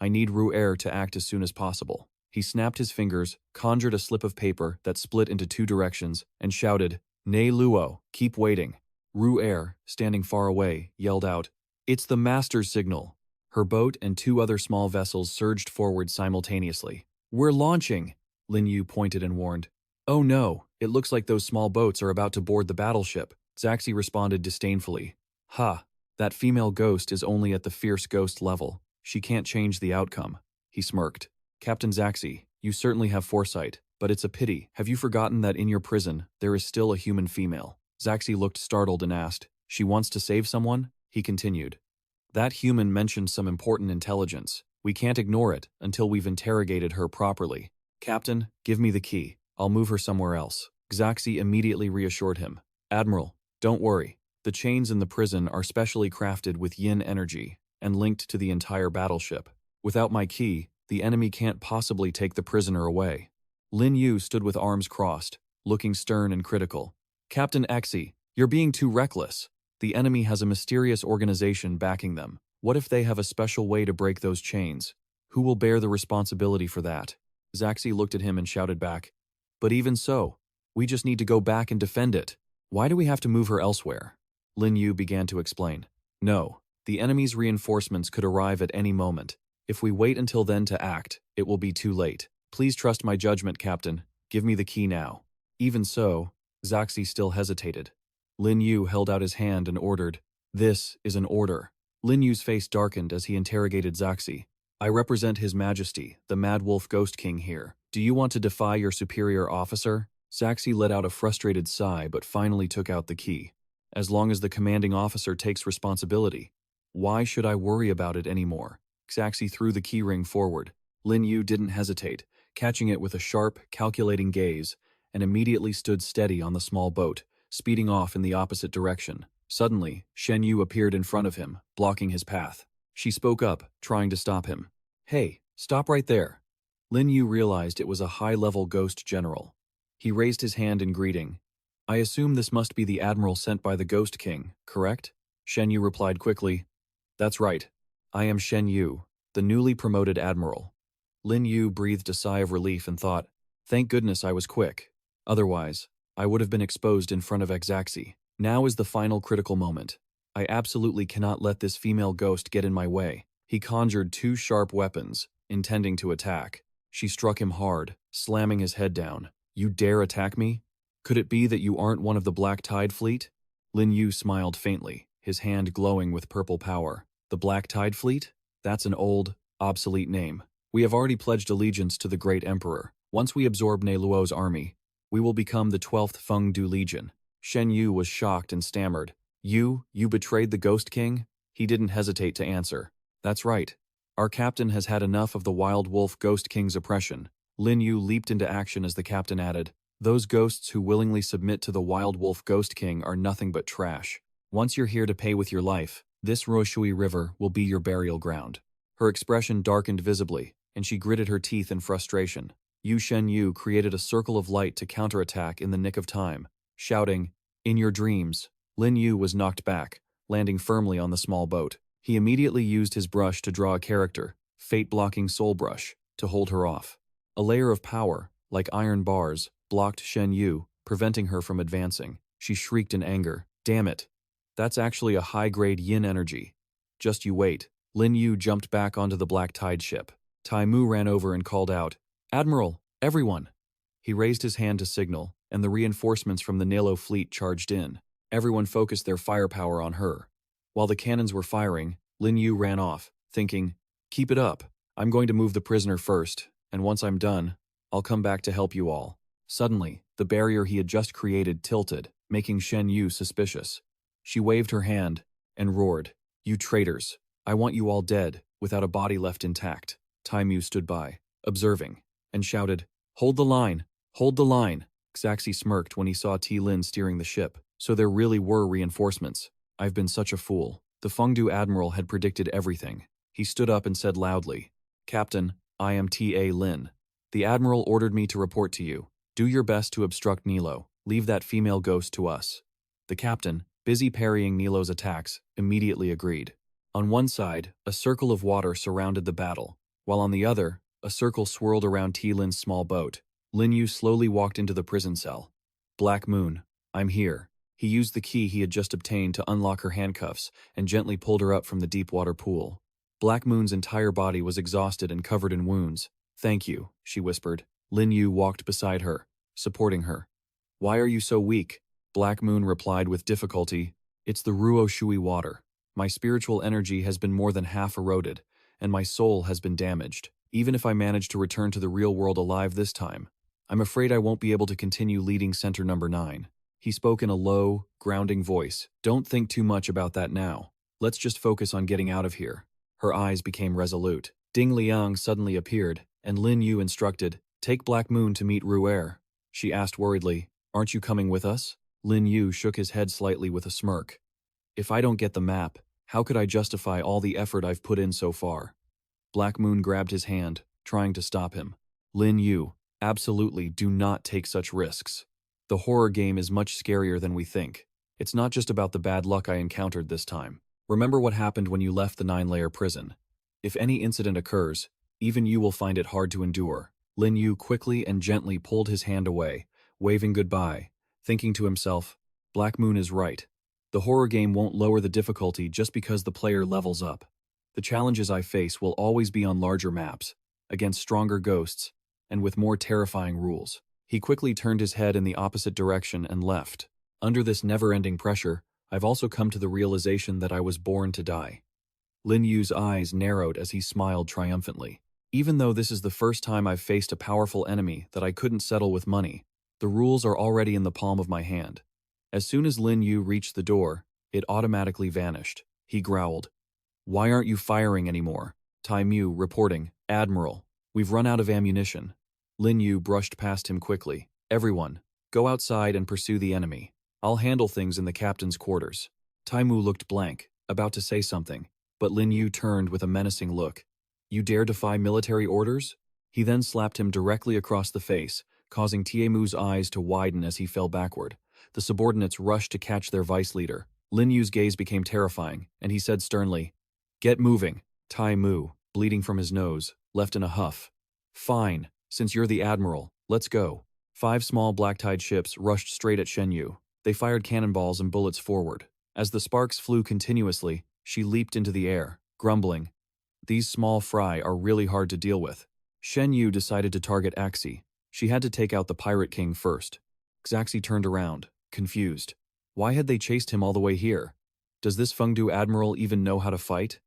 S1: I need Ru'er to act as soon as possible. He snapped his fingers, conjured a slip of paper that split into 2 directions, and shouted, "Ne Luo, keep waiting." Ru'er, standing far away, yelled out, "It's the Master's signal." Her boat and 2 other small vessels surged forward simultaneously. "We're launching," Lin Yu pointed and warned. "Oh no, it looks like those small boats are about to board the battleship," Zaxi responded disdainfully. "Ha, that female ghost is only at the fierce ghost level. She can't change the outcome." He smirked. "Captain Zaxi, you certainly have foresight, but it's a pity. Have you forgotten that in your prison, there is still a human female?" Zaxi looked startled and asked, "She wants to save someone?" He continued, "That human mentioned some important intelligence. We can't ignore it until we've interrogated her properly. Captain, give me the key. I'll move her somewhere else." Zaxi immediately reassured him. "Admiral, don't worry. The chains in the prison are specially crafted with yin energy and linked to the entire battleship. Without my key, the enemy can't possibly take the prisoner away." Lin Yu stood with arms crossed, looking stern and critical. "Captain Xi, you're being too reckless. The enemy has a mysterious organization backing them. What if they have a special way to break those chains? Who will bear the responsibility for that?" Zaxi looked at him and shouted back, "But even so, we just need to go back and defend it. Why do we have to move her elsewhere?" Lin Yu began to explain. "No, the enemy's reinforcements could arrive at any moment. If we wait until then to act, it will be too late. Please trust my judgment, Captain. Give me the key now." Even so, Zaxi still hesitated. Lin Yu held out his hand and ordered, "This is an order." Lin Yu's face darkened as he interrogated Zaxi. "I represent His Majesty, the Mad Wolf Ghost King here. Do you want to defy your superior officer?" Zaxi let out a frustrated sigh but finally took out the key. "As long as the commanding officer takes responsibility. Why should I worry about it anymore?" Zaxi threw the keyring forward. Lin Yu didn't hesitate, catching it with a sharp, calculating gaze, and immediately stood steady on the small boat, speeding off in the opposite direction. Suddenly, Shen Yu appeared in front of him, blocking his path. She spoke up, trying to stop him. "Hey, stop right there." Lin Yu realized it was a high-level ghost general. He raised his hand in greeting. "I assume this must be the admiral sent by the Ghost King, correct?" Shen Yu replied quickly, "That's right. I am Shen Yu, the newly promoted admiral." Lin Yu breathed a sigh of relief and thought, "Thank goodness I was quick. Otherwise, I would have been exposed in front of Zaxi. Now is the final critical moment. I absolutely cannot let this female ghost get in my way." He conjured 2 sharp weapons, intending to attack. She struck him hard, slamming his head down. "You dare attack me? Could it be that you aren't one of the Black Tide Fleet?" Lin Yu smiled faintly, his hand glowing with purple power. "The Black Tide Fleet? That's an old, obsolete name. We have already pledged allegiance to the Great Emperor. Once we absorb Ne Luo's army, we will become the 12th Feng Du Legion." Shen Yu was shocked and stammered. You betrayed the Ghost King?" He didn't hesitate to answer. "That's right. Our captain has had enough of the Wild Wolf Ghost King's oppression." Lin Yu leaped into action as the captain added, "Those ghosts who willingly submit to the Wild Wolf Ghost King are nothing but trash. Once you're here to pay with your life, this Roshui River will be your burial ground." Her expression darkened visibly, and she gritted her teeth in frustration. Shen Yu created a circle of light to counterattack in the nick of time, shouting, "In your dreams." Lin Yu was knocked back, landing firmly on the small boat. He immediately used his brush to draw a character, fate-blocking Soul Brush, to hold her off. A layer of power, like iron bars, blocked Shen Yu, preventing her from advancing. She shrieked in anger. "Damn it. That's actually a high-grade yin energy. Just you wait." Lin Yu jumped back onto the Black Tide ship. Tai Mu ran over and called out, "Admiral, everyone!" He raised his hand to signal, and the reinforcements from the Nalo fleet charged in. Everyone focused their firepower on her. While the cannons were firing, Lin Yu ran off, thinking, "Keep it up. I'm going to move the prisoner first, and once I'm done, I'll come back to help you all." Suddenly, the barrier he had just created tilted, making Shen Yu suspicious. She waved her hand and roared, "You traitors! I want you all dead, without a body left intact." Tai Mu stood by, observing, and shouted, "Hold the line! Hold the line!" Xaxi smirked when he saw Lin steering the ship. So there really were reinforcements. I've been such a fool. The Fengdu Admiral had predicted everything. He stood up and said loudly, "Captain, I am Lin. The Admiral ordered me to report to you. Do your best to obstruct Nilo. Leave that female ghost to us. The captain, busy parrying Nilo's attacks, immediately agreed. On one side, a circle of water surrounded the battle, while on the other, a circle swirled around Lin's small boat. Lin Yu slowly walked into the prison cell. Black Moon, I'm here. He used the key he had just obtained to unlock her handcuffs and gently pulled her up from the deep water pool. Black Moon's entire body was exhausted and covered in wounds. Thank you, she whispered. Lin Yu walked beside her, supporting her. Why are you so weak? Black Moon replied with difficulty. It's the Ruo Shui water. My spiritual energy has been more than half eroded, and my soul has been damaged. Even if I manage to return to the real world alive this time, I'm afraid I won't be able to continue leading Center Number 9. He spoke in a low, grounding voice. Don't think too much about that now. Let's just focus on getting out of here. Her eyes became resolute. Ding Liang suddenly appeared, and Lin Yu instructed, take Black Moon to meet Ru'er. She asked worriedly, aren't you coming with us? Lin Yu shook his head slightly with a smirk. If I don't get the map, how could I justify all the effort I've put in so far? Black Moon grabbed his hand, trying to stop him. Lin Yu, absolutely do not take such risks. The horror game is much scarier than we think. It's not just about the bad luck I encountered this time. Remember what happened when you left the 9-layer prison. If any incident occurs, even you will find it hard to endure. Lin Yu quickly and gently pulled his hand away, waving goodbye, thinking to himself, Black Moon is right. The horror game won't lower the difficulty just because the player levels up. The challenges I face will always be on larger maps, against stronger ghosts, and with more terrifying rules. He quickly turned his head in the opposite direction and left. Under this never-ending pressure, I've also come to the realization that I was born to die. Lin Yu's eyes narrowed as he smiled triumphantly. Even though this is the first time I've faced a powerful enemy that I couldn't settle with money, the rules are already in the palm of my hand. As soon as Lin Yu reached the door, it automatically vanished. He growled. Why aren't you firing anymore? Tai Mu reporting, Admiral, we've run out of ammunition. Lin Yu brushed past him quickly. Everyone, go outside and pursue the enemy. I'll handle things in the captain's quarters. Tai Mu looked blank, about to say something, but Lin Yu turned with a menacing look. You dare defy military orders? He then slapped him directly across the face, causing Tiemu's eyes to widen as he fell backward. The subordinates rushed to catch their vice leader. Lin Yu's gaze became terrifying, and he said sternly, Get moving. Tai Mu, bleeding from his nose, left in a huff. Fine, since you're the admiral, let's go. 5 small black-tide ships rushed straight at Shen Yu. They fired cannonballs and bullets forward. As the sparks flew continuously, she leaped into the air, grumbling, These small fry are really hard to deal with. Shen Yu decided to target Axi. She had to take out the Pirate King first. Xaxi turned around, confused. Why had they chased him all the way here? Does this Fengdu admiral even know how to fight?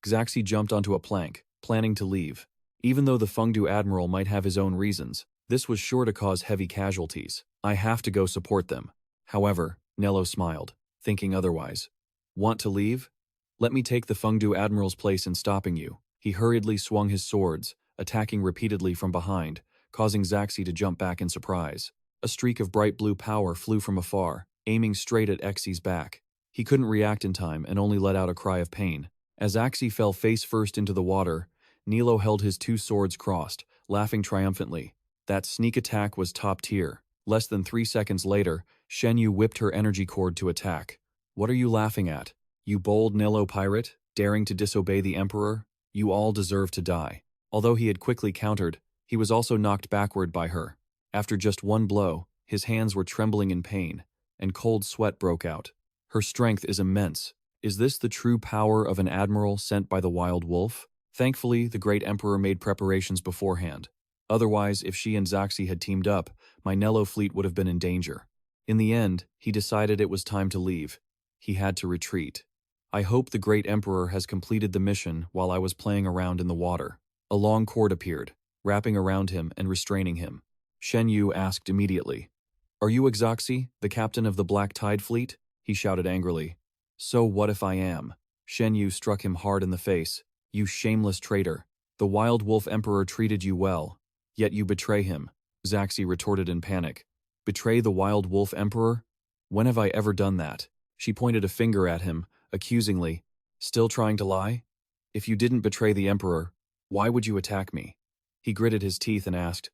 S1: Xaxi jumped onto a plank, planning to leave. Even though the Fengdu admiral might have his own reasons, this was sure to cause heavy casualties. I have to go support them. However, Nello smiled, thinking otherwise. Want to leave? Let me take the Fengdu admiral's place in stopping you. He hurriedly swung his swords, attacking repeatedly from behind, causing Xaxi to jump back in surprise. A streak of bright blue power flew from afar, aiming straight at Xi's back. He couldn't react in time and only let out a cry of pain. As Xi fell face first into the water, Nilo held his 2 swords crossed, laughing triumphantly. That sneak attack was top tier. Less than 3 seconds later, Shen Yu whipped her energy cord to attack. What are you laughing at? You bold Nilo pirate, daring to disobey the Emperor? You all deserve to die. Although he had quickly countered, he was also knocked backward by her. After just one blow, his hands were trembling in pain, and cold sweat broke out. Her strength is immense. Is this the true power of an admiral sent by the wild wolf? Thankfully, the great emperor made preparations beforehand. Otherwise, if she and Xaxi had teamed up, my Nello fleet would have been in danger. In the end, he decided it was time to leave. He had to retreat. I hope the great emperor has completed the mission while I was playing around in the water. A long cord appeared, wrapping around him and restraining him. Shen Yu asked immediately, Are you Xaxi, the captain of the Black Tide fleet? He shouted angrily. So what if I am? Shen Yu struck him hard in the face. You shameless traitor. The Wild Wolf Emperor treated you well, yet you betray him. Xaxi retorted in panic. Betray the Wild Wolf Emperor? When have I ever done that? She pointed a finger at him, accusingly. Still trying to lie? If you didn't betray the Emperor, why would you attack me? He gritted his teeth and asked,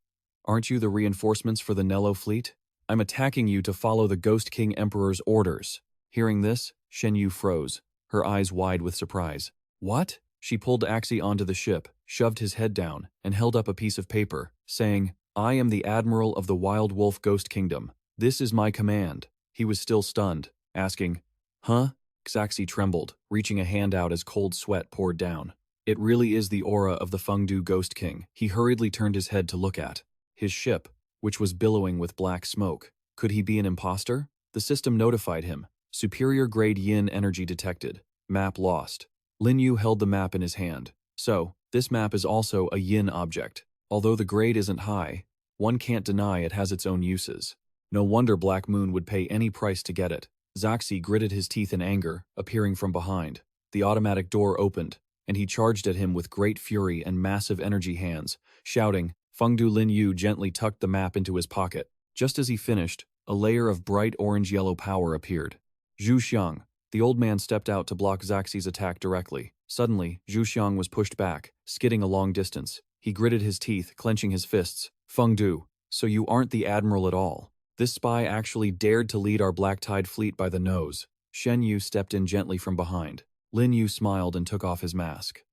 S1: Aren't you the reinforcements for the Nello fleet? I'm attacking you to follow the Ghost King Emperor's orders. Hearing this, Shen Yu froze, her eyes wide with surprise. What? She pulled Axie onto the ship, shoved his head down, and held up a piece of paper, saying, I am the Admiral of the Wild Wolf Ghost Kingdom. This is my command. He was still stunned, asking, Huh? Xaxi trembled, reaching a hand out as cold sweat poured down. It really is the aura of the Fengdu Ghost King. He hurriedly turned his head to look at his ship, which was billowing with black smoke. Could he be an imposter? The system notified him. Superior-grade yin energy detected. Map lost. Lin Yu held the map in his hand. So, this map is also a yin object. Although the grade isn't high, one can't deny it has its own uses. No wonder Black Moon would pay any price to get it. Xaxi gritted his teeth in anger, appearing from behind. The automatic door opened, and he charged at him with great fury and massive energy hands, shouting. Fengdu Lin Yu gently tucked the map into his pocket. Just as he finished, a layer of bright orange-yellow power appeared. Zhu Xiang. The old man stepped out to block Xaxi's attack directly. Suddenly, Zhu Xiang was pushed back, skidding a long distance. He gritted his teeth, clenching his fists. Fengdu, so you aren't the admiral at all. This spy actually dared to lead our Black Tide fleet by the nose. Shen Yu stepped in gently from behind. Lin Yu smiled and took off his mask.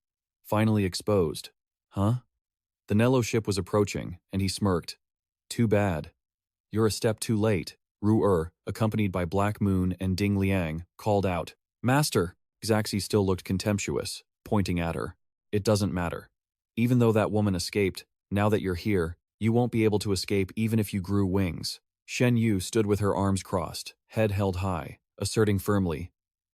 S1: Finally exposed. Huh? The Nello ship was approaching, and he smirked. Too bad. You're a step too late. Ru-Er, accompanied by Black Moon and Ding Liang, called out. Master! Xaxi still looked contemptuous, pointing at her. It doesn't matter. Even though that woman escaped, now that you're here, you won't be able to escape even if you grew wings. Shen Yu stood with her arms crossed, head held high, asserting firmly.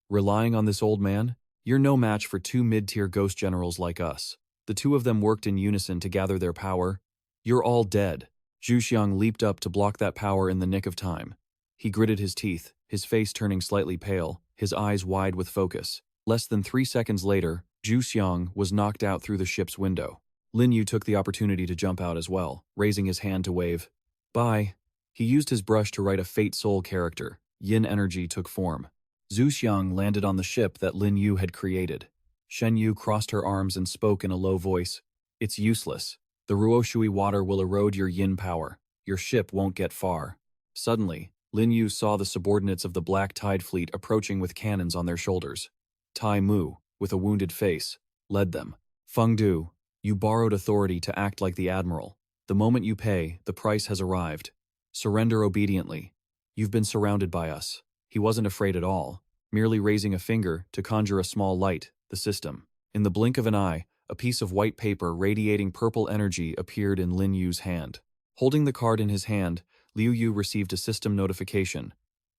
S1: Relying on this old man? You're no match for two mid-tier ghost generals like us. The two of them worked in unison to gather their power. You're all dead. Zhu Xiang leaped up to block that power in the nick of time. He gritted his teeth, his face turning slightly pale, his eyes wide with focus. Less than 3 seconds later, Zhu Xiang was knocked out through the ship's window. Lin Yu took the opportunity to jump out as well, raising his hand to wave. Bye. He used his brush to write a Fate Soul character. Yin energy took form. Zhu Xiang landed on the ship that Lin Yu had created. Shen Yu crossed her arms and spoke in a low voice. It's useless. The Ruoshui water will erode your yin power. Your ship won't get far. Suddenly, Lin Yu saw the subordinates of the Black Tide fleet approaching with cannons on their shoulders. Tai Mu, with a wounded face, led them. Fengdu, you borrowed authority to act like the admiral. The moment you pay, the price has arrived. Surrender obediently. You've been surrounded by us. He wasn't afraid at all, merely raising a finger to conjure a small light, the system. In the blink of an eye, a piece of white paper radiating purple energy appeared in Lin Yu's hand. Holding the card in his hand, Liu Yu received a system notification.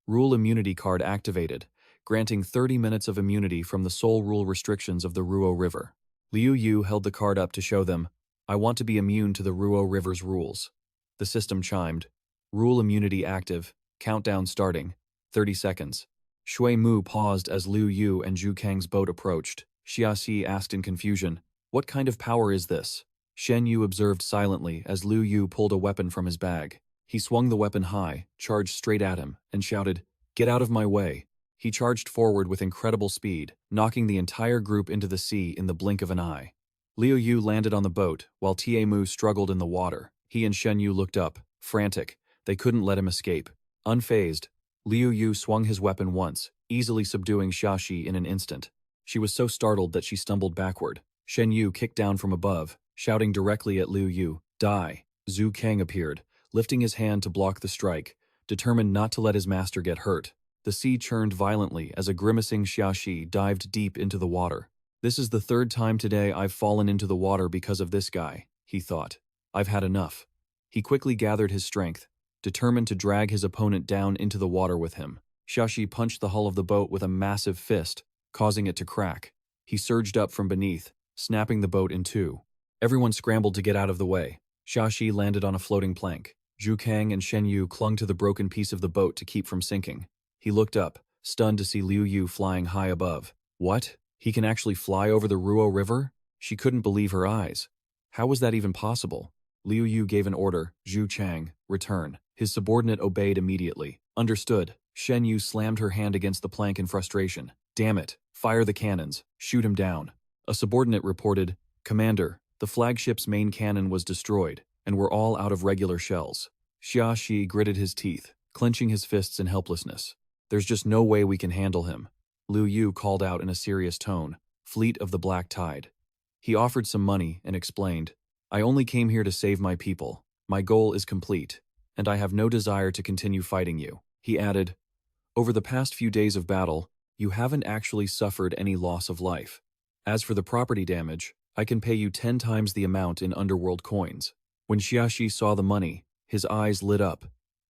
S1: Rule immunity card activated, granting 30 minutes of immunity from the sole rule restrictions of the Ruo River. Liu Yu held the card up to show them, I want to be immune to the Ruo River's rules. The system chimed. Rule immunity active, countdown starting, 30 seconds. Shui Mu paused as Liu Yu and Zhu Kang's boat approached. Xia Xi asked in confusion, what kind of power is this? Shen Yu observed silently as Liu Yu pulled a weapon from his bag. He swung the weapon high, charged straight at him, and shouted, Get out of my way. He charged forward with incredible speed, knocking the entire group into the sea in the blink of an eye. Liu Yu landed on the boat, while Ta Mu struggled in the water. He and Shen Yu looked up, frantic. They couldn't let him escape. Unfazed, Liu Yu swung his weapon once, easily subduing Xia Xi in an instant. She was so startled that she stumbled backward. Shen Yu kicked down from above, shouting directly at Liu Yu, Die! Zhu Kang appeared, lifting his hand to block the strike, determined not to let his master get hurt. The sea churned violently as a grimacing Xia Xi dived deep into the water. This is the third time today I've fallen into the water because of this guy, he thought. I've had enough. He quickly gathered his strength, determined to drag his opponent down into the water with him. Xia Xi punched the hull of the boat with a massive fist, causing it to crack. He surged up from beneath, snapping the boat in two. Everyone scrambled to get out of the way. Xia Xi landed on a floating plank. Zhu Kang and Shen Yu clung to the broken piece of the boat to keep from sinking. He looked up, stunned to see Liu Yu flying high above. What? He can actually fly over the Ruo River? She couldn't believe her eyes. How was that even possible? Liu Yu gave an order, Zhu Chang, return. His subordinate obeyed immediately. Understood. Shen Yu slammed her hand against the plank in frustration. Damn it. Fire the cannons. Shoot him down. A subordinate reported, Commander, the flagship's main cannon was destroyed, and we're all out of regular shells. Xia Shi gritted his teeth, clenching his fists in helplessness. There's just no way we can handle him. Lin Yu called out in a serious tone, Fleet of the Black Tide. He offered some money and explained, I only came here to save my people. My goal is complete, and I have no desire to continue fighting you. He added, over the past few days of battle, you haven't actually suffered any loss of life. As for the property damage, I can pay you 10 times the amount in Underworld coins. When Xiaxi saw the money, his eyes lit up,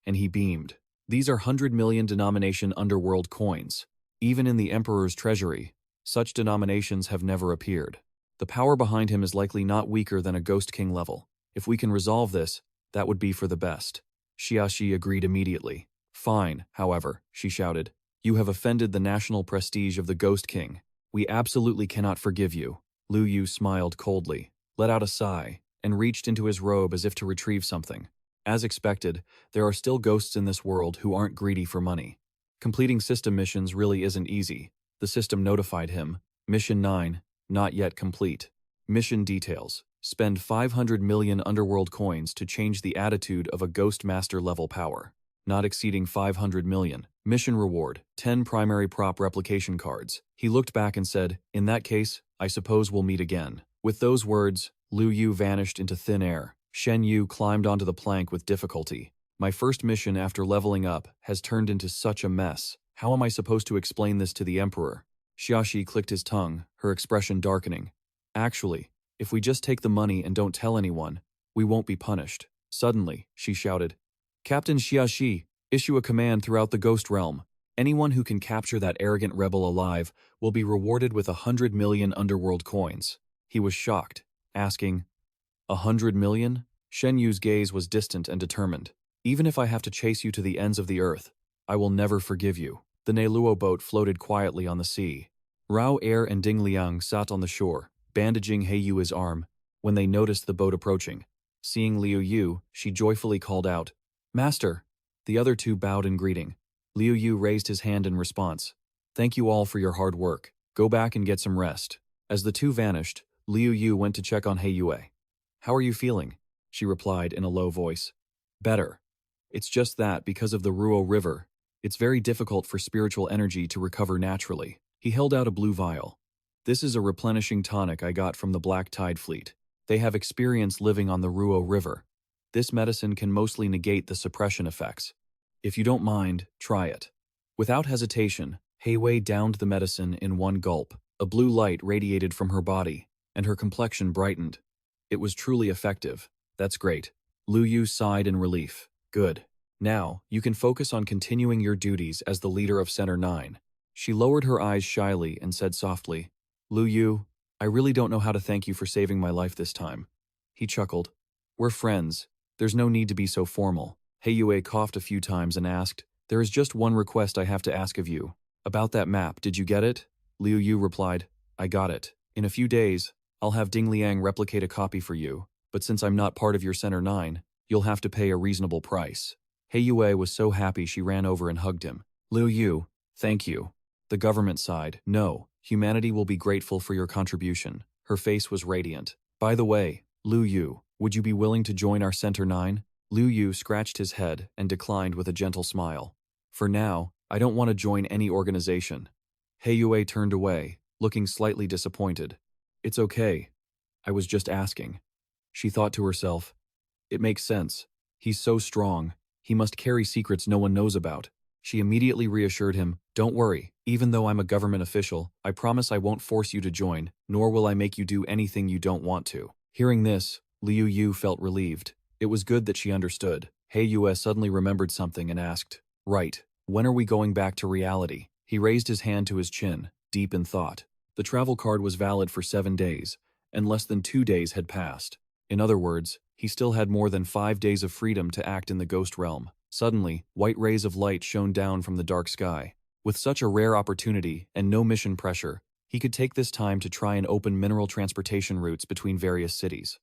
S1: and he beamed. These are 100 million denomination Underworld coins. Even in the Emperor's treasury, such denominations have never appeared. The power behind him is likely not weaker than a Ghost King level. If we can resolve this, that would be for the best. Xiaxi agreed immediately. Fine, however, she shouted. You have offended the national prestige of the Ghost King. We absolutely cannot forgive you. Lin Yu smiled coldly, let out a sigh, and reached into his robe as if to retrieve something. As expected, there are still ghosts in this world who aren't greedy for money. Completing system missions really isn't easy. The system notified him. Mission 9, not yet complete. Mission details. Spend 500 million Underworld coins to change the attitude of a Ghost Master level power. Not exceeding 500 million. Mission reward, 10 primary prop replication cards. He looked back and said, in that case, I suppose we'll meet again. With those words, Lin Yu vanished into thin air. Shen Yu climbed onto the plank with difficulty. My first mission after leveling up has turned into such a mess. How am I supposed to explain this to the Emperor? Xiaxi clicked his tongue, her expression darkening. Actually, if we just take the money and don't tell anyone, we won't be punished. Suddenly, she shouted, Captain Xiaxi, issue a command throughout the Ghost Realm. Anyone who can capture that arrogant rebel alive will be rewarded with 100 million Underworld coins. He was shocked, asking, 100 million? Shen Yu's gaze was distant and determined. Even if I have to chase you to the ends of the earth, I will never forgive you. The Neiluo boat floated quietly on the sea. Rao Er and Ding Liang sat on the shore, bandaging He Yu's arm, when they noticed the boat approaching. Seeing Lin Yu, she joyfully called out, Master! The other two bowed in greeting. Lin Yu raised his hand in response. Thank you all for your hard work. Go back and get some rest. As the two vanished, Lin Yu went to check on He Yue. How are you feeling? She replied in a low voice. Better. It's just that because of the Ruo River, it's very difficult for spiritual energy to recover naturally. He held out a blue vial. This is a replenishing tonic I got from the Black Tide Fleet. They have experience living on the Ruo River. This medicine can mostly negate the suppression effects. If you don't mind, try it. Without hesitation, He Wei downed the medicine in one gulp. A blue light radiated from her body, and her complexion brightened. It was truly effective. That's great. Lin Yu sighed in relief. Good. Now, you can focus on continuing your duties as the leader of Center 9. She lowered her eyes shyly and said softly, Lin Yu, I really don't know how to thank you for saving my life this time. He chuckled. We're friends. There's no need to be so formal. He Yue coughed a few times and asked, there is just one request I have to ask of you. About that map, did you get it? Lin Yu replied, I got it. In a few days, I'll have Ding Liang replicate a copy for you, but since I'm not part of your Center 9, you'll have to pay a reasonable price. He Yue was so happy she ran over and hugged him. Lin Yu, thank you. The government sighed, no, humanity will be grateful for your contribution. Her face was radiant. By the way, Lin Yu, would you be willing to join our Center 9? Lin Yu scratched his head and declined with a gentle smile. For now, I don't want to join any organization. He Yue turned away, looking slightly disappointed. It's okay. I was just asking. She thought to herself, it makes sense. He's so strong. He must carry secrets no one knows about. She immediately reassured him, don't worry, even though I'm a government official, I promise I won't force you to join, nor will I make you do anything you don't want to. Hearing this, Lin Yu felt relieved. It was good that she understood. He Yue suddenly remembered something and asked, right, when are we going back to reality? He raised his hand to his chin, deep in thought. The travel card was valid for 7 days, and less than 2 days had passed. In other words, he still had more than 5 days of freedom to act in the ghost realm. Suddenly, white rays of light shone down from the dark sky. With such a rare opportunity and no mission pressure, he could take this time to try and open mineral transportation routes between various cities.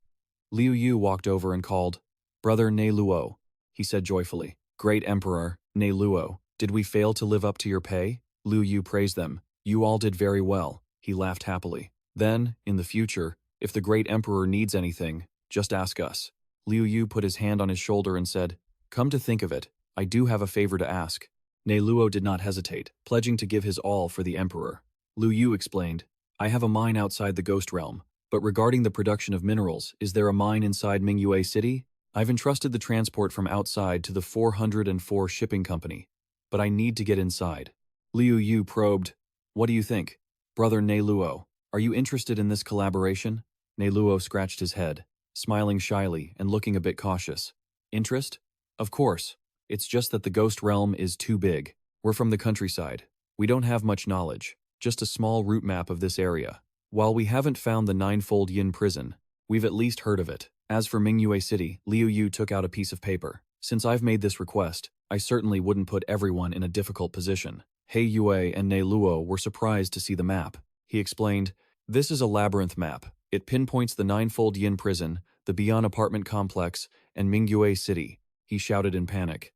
S1: Lin Yu walked over and called, Brother Neiluo, he said joyfully. Great Emperor, Neiluo, did we fail to live up to your pay? Lin Yu praised them. You all did very well. He laughed happily. Then, in the future, if the great Emperor needs anything, just ask us. Lin Yu put his hand on his shoulder and said, Come to think of it, I do have a favor to ask. Ne Luo did not hesitate, pledging to give his all for the Emperor. Lin Yu explained, I have a mine outside the Ghost Realm, but regarding the production of minerals, is there a mine inside Mingyue City? I've entrusted the transport from outside to the 404 shipping company, but I need to get inside. Liu Yu probed, what do you think? Brother Ne Luo, are you interested in this collaboration? Ne Luo scratched his head, smiling shyly and looking a bit cautious. Interest? Of course. It's just that the Ghost Realm is too big. We're from the countryside. We don't have much knowledge, just a small route map of this area. While we haven't found the Ninefold Yin prison, we've at least heard of it. As for Mingyue City, Liu Yu took out a piece of paper. Since I've made this request, I certainly wouldn't put everyone in a difficult position. He Yue and Ne Luo were surprised to see the map. He explained, this is a labyrinth map. It pinpoints the Ninefold Yin prison, the Beyond apartment complex, and Mingyue City. He shouted in panic.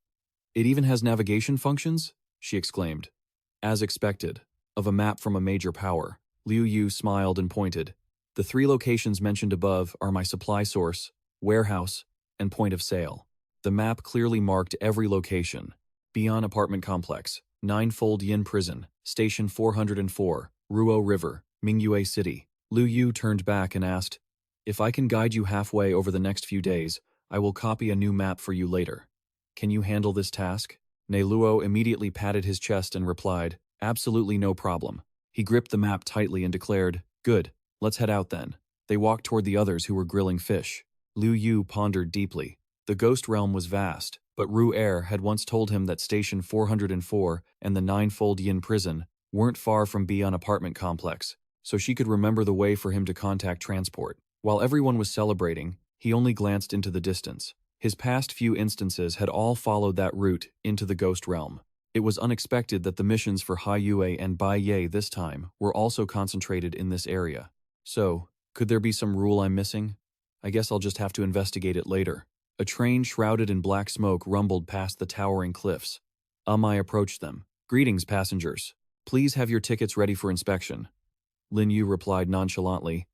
S1: It even has navigation functions? She exclaimed. As expected, of a map from a major power. Liu Yu smiled and pointed. The 3 locations mentioned above are my supply source, warehouse, and point of sale. The map clearly marked every location. Beyond apartment complex, Ninefold Yin prison, station 404, Ruo River, Mingyue City. Liu Yu turned back and asked, if I can guide you halfway over the next few days, I will copy a new map for you later. Can you handle this task? Ne Luo immediately patted his chest and replied, absolutely no problem. He gripped the map tightly and declared, good, let's head out then. They walked toward the others who were grilling fish. Liu Yu pondered deeply. The Ghost Realm was vast, but Ru Er had once told him that Station 404 and the Ninefold Yin prison weren't far from Beyond apartment complex, so she could remember the way for him to contact transport. While everyone was celebrating, he only glanced into the distance. His past few instances had all followed that route into the Ghost Realm. It was unexpected that the missions for Hai Yue and Bai Ye this time were also concentrated in this area. So, could there be some rule I'm missing? I guess I'll just have to investigate it later. A train shrouded in black smoke rumbled past the towering cliffs. Amai approached them. Greetings, passengers. Please have your tickets ready for inspection. Lin Yu replied nonchalantly,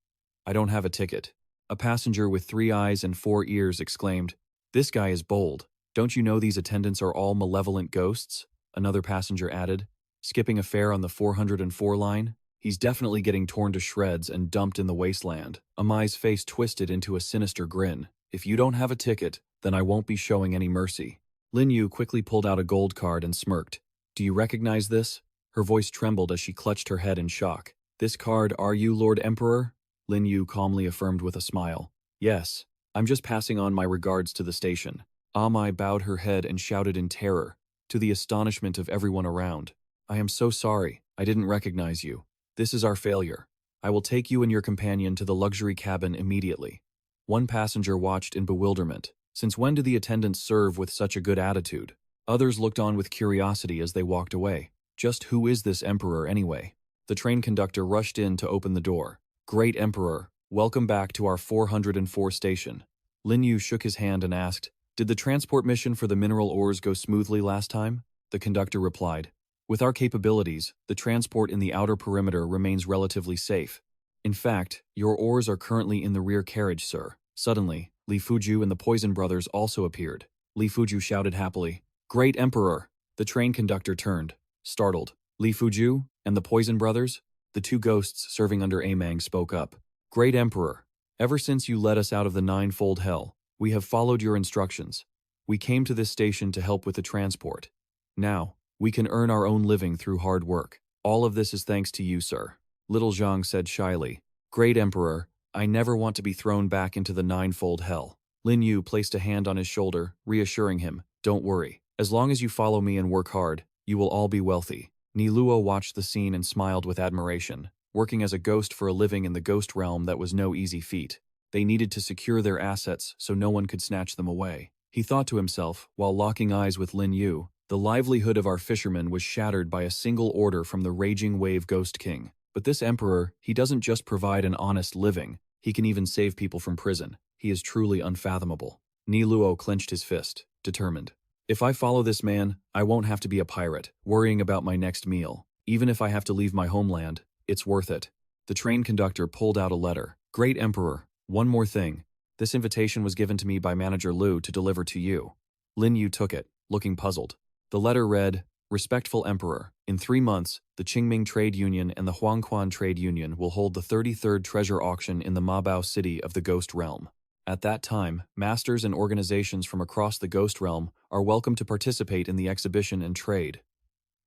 S1: I don't have a ticket. A passenger with 3 eyes and 4 ears exclaimed, this guy is bold. Don't you know these attendants are all malevolent ghosts? Another passenger added, skipping a fare on the 404 line. He's definitely getting torn to shreds and dumped in the wasteland. Amai's face twisted into a sinister grin. If you don't have a ticket, then I won't be showing any mercy. Lin Yu quickly pulled out a gold card and smirked. Do you recognize this? Her voice trembled as she clutched her head in shock. This card, are you Lord Emperor? Lin Yu calmly affirmed with a smile. Yes, I'm just passing on my regards to the station. Amai bowed her head and shouted in terror, to the astonishment of everyone around. I am so sorry, I didn't recognize you. This is our failure. I will take you and your companion to the luxury cabin immediately. One passenger watched in bewilderment. Since when do the attendants serve with such a good attitude? Others looked on with curiosity as they walked away. Just who is this emperor anyway? The train conductor rushed in to open the door. Great Emperor, welcome back to our 404 station. Lin Yu shook his hand and asked, did the transport mission for the mineral ores go smoothly last time? The conductor replied, with our capabilities, the transport in the outer perimeter remains relatively safe. In fact, your ores are currently in the rear carriage, sir. Suddenly, Li Fuju and the Poison Brothers also appeared. Li Fuju shouted happily, Great Emperor! The train conductor turned, startled. Li Fuju and the Poison Brothers? The 2 ghosts serving under Amang spoke up. Great Emperor! Ever since you led us out of the Ninefold Hell, we have followed your instructions. We came to this station to help with the transport. Now, we can earn our own living through hard work. All of this is thanks to you, sir. Little Zhang said shyly, Great Emperor, I never want to be thrown back into the Ninefold Hell. Lin Yu placed a hand on his shoulder, reassuring him, don't worry. As long as you follow me and work hard, you will all be wealthy. Ne Luo watched the scene and smiled with admiration. Working as a ghost for a living in the Ghost Realm, that was no easy feat. They needed to secure their assets so no one could snatch them away. He thought to himself, while locking eyes with Lin Yu, the livelihood of our fishermen was shattered by a single order from the Raging Wave Ghost King. But this emperor, he doesn't just provide an honest living, he can even save people from prison. He is truly unfathomable. Ne Luo clenched his fist, determined. If I follow this man, I won't have to be a pirate, worrying about my next meal. Even if I have to leave my homeland, it's worth it. The train conductor pulled out a letter. Great Emperor, one more thing. This invitation was given to me by Manager Liu to deliver to you. Lin Yu took it, looking puzzled. The letter read, Respectful Emperor, in 3 months, the Qingming Trade Union and the Huangquan Trade Union will hold the 33rd treasure auction in the Mabao city of the Ghost Realm. At that time, masters and organizations from across the Ghost Realm are welcome to participate in the exhibition and trade.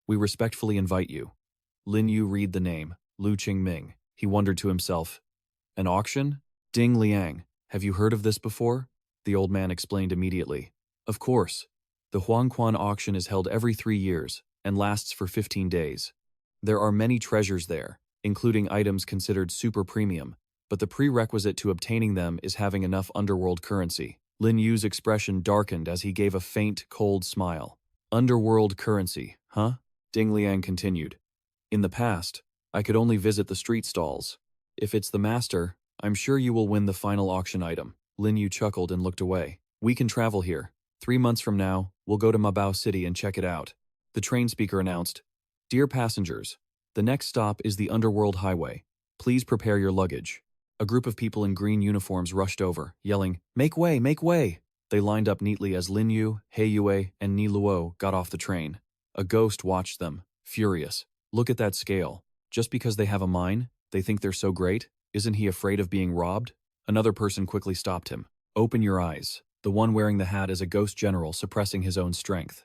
S1: We respectfully invite you. Lin Yu read the name, Lu Qingming. He wondered to himself, An auction? Ding Liang, have you heard of this before? The old man explained immediately. Of course. The Huangquan auction is held every 3 years and lasts for 15 days. There are many treasures there, including items considered super premium, but the prerequisite to obtaining them is having enough underworld currency. Lin Yu's expression darkened as he gave a faint, cold smile. Underworld currency, huh? Ding Liang continued. In the past, I could only visit the street stalls. If it's the master, I'm sure you will win the final auction item. Lin Yu chuckled and looked away. We can travel here. 3 months from now, we'll go to Mabao City and check it out. The train speaker announced, Dear passengers, the next stop is the Underworld Highway. Please prepare your luggage. A group of people in green uniforms rushed over, yelling, Make way, make way! They lined up neatly as Lin Yu, He Yue, and Ni Luo got off the train. A ghost watched them, furious. Look at that scale. Just because they have a mine, they think they're so great? Isn't he afraid of being robbed? Another person quickly stopped him. Open your eyes. The one wearing the hat is a ghost general suppressing his own strength.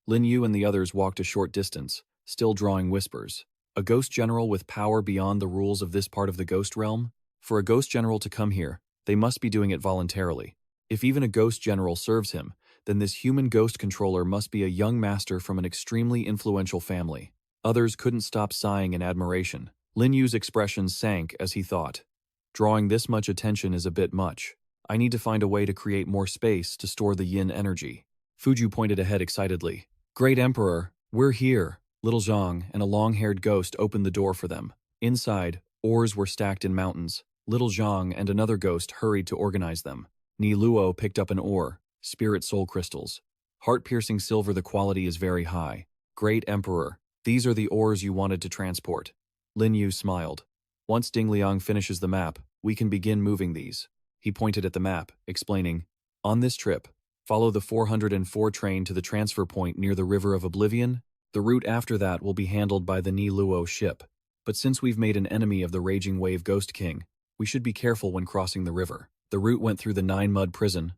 S1: Lin Yu and the others walked a short distance, still drawing whispers. A ghost general with power beyond the rules of this part of the ghost realm? For a ghost general to come here, they must be doing it voluntarily. If even a ghost general serves him, then this human ghost controller must be a young master from an extremely influential family. Others couldn't stop sighing in admiration. Lin Yu's expression sank as he thought. Drawing this much attention is a bit much. I need to find a way to create more space to store the yin energy. Fuju pointed ahead excitedly. Great Emperor, we're here. Little Zhang and a long-haired ghost opened the door for them. Inside, ores were stacked in mountains. Little Zhang and another ghost hurried to organize them. Ni Luo picked up an ore, spirit soul crystals. Heart-piercing silver, the quality is very high. Great Emperor, these are the ores you wanted to transport. Lin Yu smiled. Once Ding Liang finishes the map, we can begin moving these. He pointed at the map, explaining, On this trip, follow the 404 train to the transfer point near the River of Oblivion. The route after that will be handled by the Ni Luo ship. But since we've made an enemy of the Raging Wave Ghost King, we should be careful when crossing the river. The route went through the 9 Mud Prison,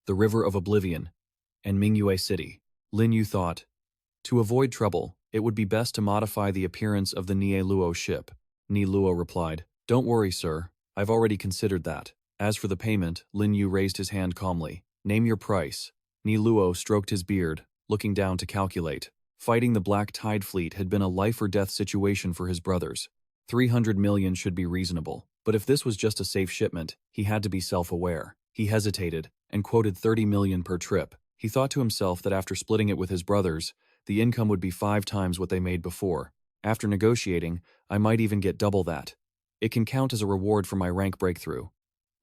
S1: the River of Oblivion, and Mingyue City. Lin Yu thought, to avoid trouble, it would be best to modify the appearance of the Nie Luo ship. Ni Luo replied, Don't worry, sir. I've already considered that. As for the payment, Lin Yu raised his hand calmly. Name your price. Ni Luo stroked his beard, looking down to calculate. Fighting the Black Tide Fleet had been a life-or-death situation for his brothers. 300 million should be reasonable. But if this was just a safe shipment, he had to be self-aware. He hesitated, and quoted 30 million per trip. He thought to himself that after splitting it with his brothers, the income would be 5 times what they made before. After negotiating, I might even get double that. It can count as a reward for my rank breakthrough.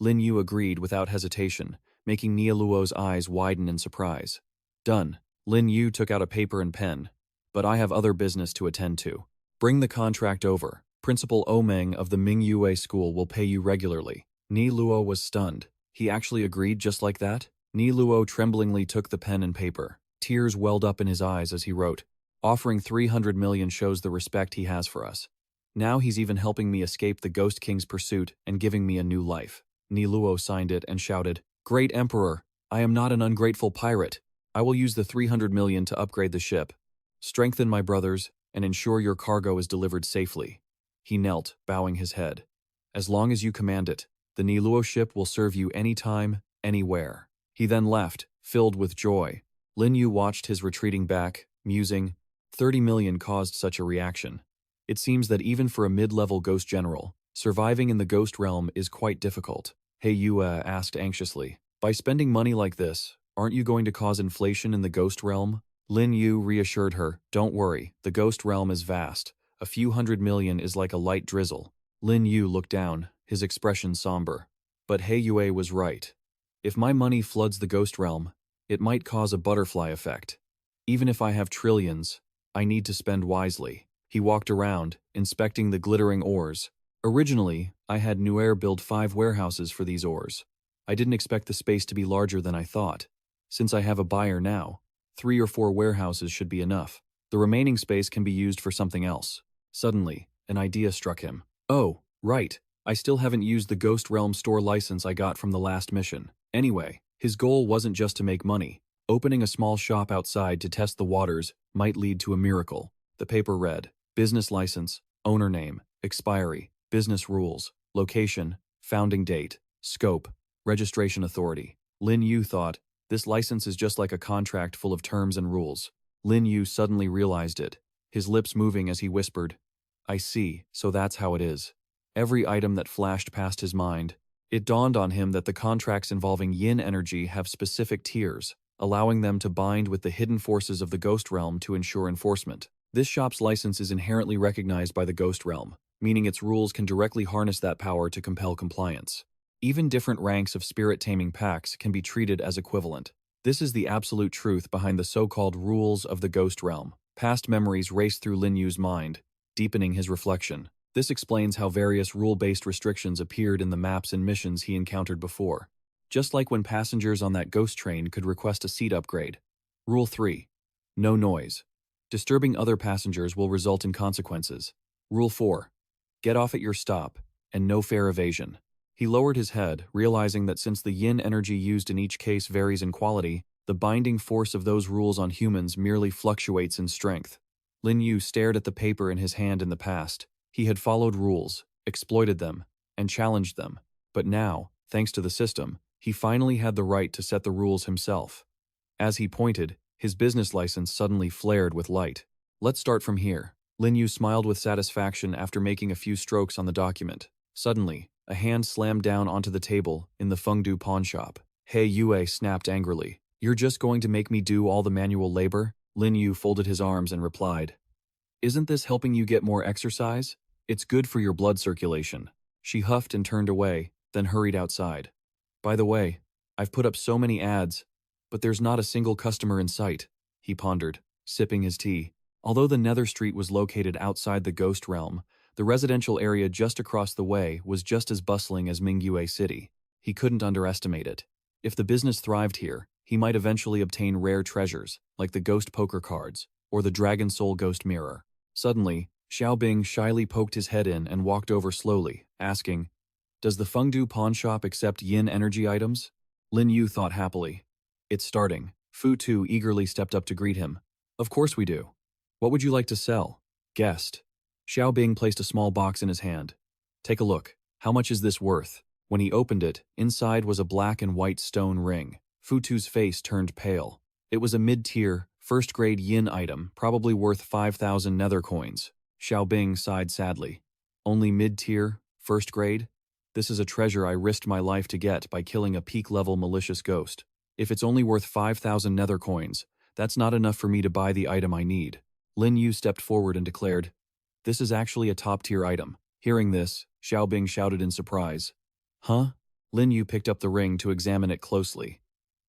S1: Lin Yu agreed without hesitation, making Nie Luo's eyes widen in surprise. Done. Lin Yu took out a paper and pen. But I have other business to attend to. Bring the contract over. Principal Omeng of the Mingyue school will pay you regularly. Ni Luo was stunned. He actually agreed just like that? Ni Luo tremblingly took the pen and paper. Tears welled up in his eyes as he wrote, Offering 300 million shows the respect he has for us. Now he's even helping me escape the Ghost King's pursuit and giving me a new life. Ni Luo signed it and shouted, Great Emperor, I am not an ungrateful pirate. I will use the 300 million to upgrade the ship. Strengthen my brothers and ensure your cargo is delivered safely. He knelt, bowing his head. As long as you command it, the Ni Luo ship will serve you anytime, anywhere. He then left, filled with joy. Lin Yu watched his retreating back, musing, 30 million caused such a reaction. It seems that even for a mid-level ghost general, surviving in the ghost realm is quite difficult. He Yue asked anxiously, By spending money like this, aren't you going to cause inflation in the ghost realm? Lin Yu reassured her, Don't worry, the ghost realm is vast. A few 100 million is like a light drizzle. Lin Yu looked down, his expression somber. But He Yue was right. If my money floods the ghost realm, it might cause a butterfly effect. Even if I have trillions, I need to spend wisely. He walked around, inspecting the glittering ores. Originally, I had Nuer build 5 warehouses for these ores. I didn't expect the space to be larger than I thought. Since I have a buyer now, 3 or 4 warehouses should be enough. The remaining space can be used for something else. Suddenly, an idea struck him. Oh, right. I still haven't used the Ghost Realm store license I got from the last mission. Anyway, his goal wasn't just to make money. Opening a small shop outside to test the waters might lead to a miracle. The paper read, business license, owner name, expiry, business rules, location, founding date, scope, registration authority. Lin Yu thought, this license is just like a contract full of terms and rules. Lin Yu suddenly realized it, his lips moving as he whispered, I see, so that's how it is. Every item that flashed past his mind, it dawned on him that the contracts involving yin energy have specific tiers, allowing them to bind with the hidden forces of the Ghost Realm to ensure enforcement. This shop's license is inherently recognized by the Ghost Realm, meaning its rules can directly harness that power to compel compliance. Even different ranks of spirit-taming packs can be treated as equivalent. This is the absolute truth behind the so-called rules of the Ghost Realm. Past memories raced through Lin Yu's mind, deepening his reflection. This explains how various rule-based restrictions appeared in the maps and missions he encountered before. Just like when passengers on that ghost train could request a seat upgrade. Rule 3. No noise. Disturbing other passengers will result in consequences. Rule 4. Get off at your stop, and no fare evasion. He lowered his head, realizing that since the yin energy used in each case varies in quality, the binding force of those rules on humans merely fluctuates in strength. Lin Yu stared at the paper in his hand in the past. He had followed rules, exploited them, and challenged them. But now, thanks to the system, he finally had the right to set the rules himself. As he pointed, his business license suddenly flared with light. Let's start from here. Lin Yu smiled with satisfaction after making a few strokes on the document. Suddenly, a hand slammed down onto the table in the Fengdu pawn shop. He Yue snapped angrily. You're just going to make me do all the manual labor? Lin Yu folded his arms and replied. Isn't this helping you get more exercise? It's good for your blood circulation. She huffed and turned away, then hurried outside. By the way, I've put up so many ads, but there's not a single customer in sight, he pondered, sipping his tea. Although the Nether Street was located outside the Ghost Realm, the residential area just across the way was just as bustling as Mingyue City. He couldn't underestimate it. If the business thrived here, he might eventually obtain rare treasures, like the ghost poker cards, or the Dragon Soul Ghost Mirror. Suddenly, Xiaobing shyly poked his head in and walked over slowly, asking, Does the Fengdu pawn shop accept yin energy items? Lin Yu thought happily. It's starting. Fu Tu eagerly stepped up to greet him. Of course we do. What would you like to sell? Guessed. Xiaobing placed a small box in his hand. Take a look. How much is this worth? When he opened it, inside was a black and white stone ring. Fu Tu's face turned pale. It was a mid-tier, first-grade yin item, probably worth 5,000 nether coins. Xiaobing sighed sadly. Only mid-tier, first grade? This is a treasure I risked my life to get by killing a peak-level malicious ghost. If it's only worth 5,000 nether coins, that's not enough for me to buy the item I need. Lin Yu stepped forward and declared, This is actually a top-tier item. Hearing this, Xiaobing shouted in surprise. Huh? Lin Yu picked up the ring to examine it closely.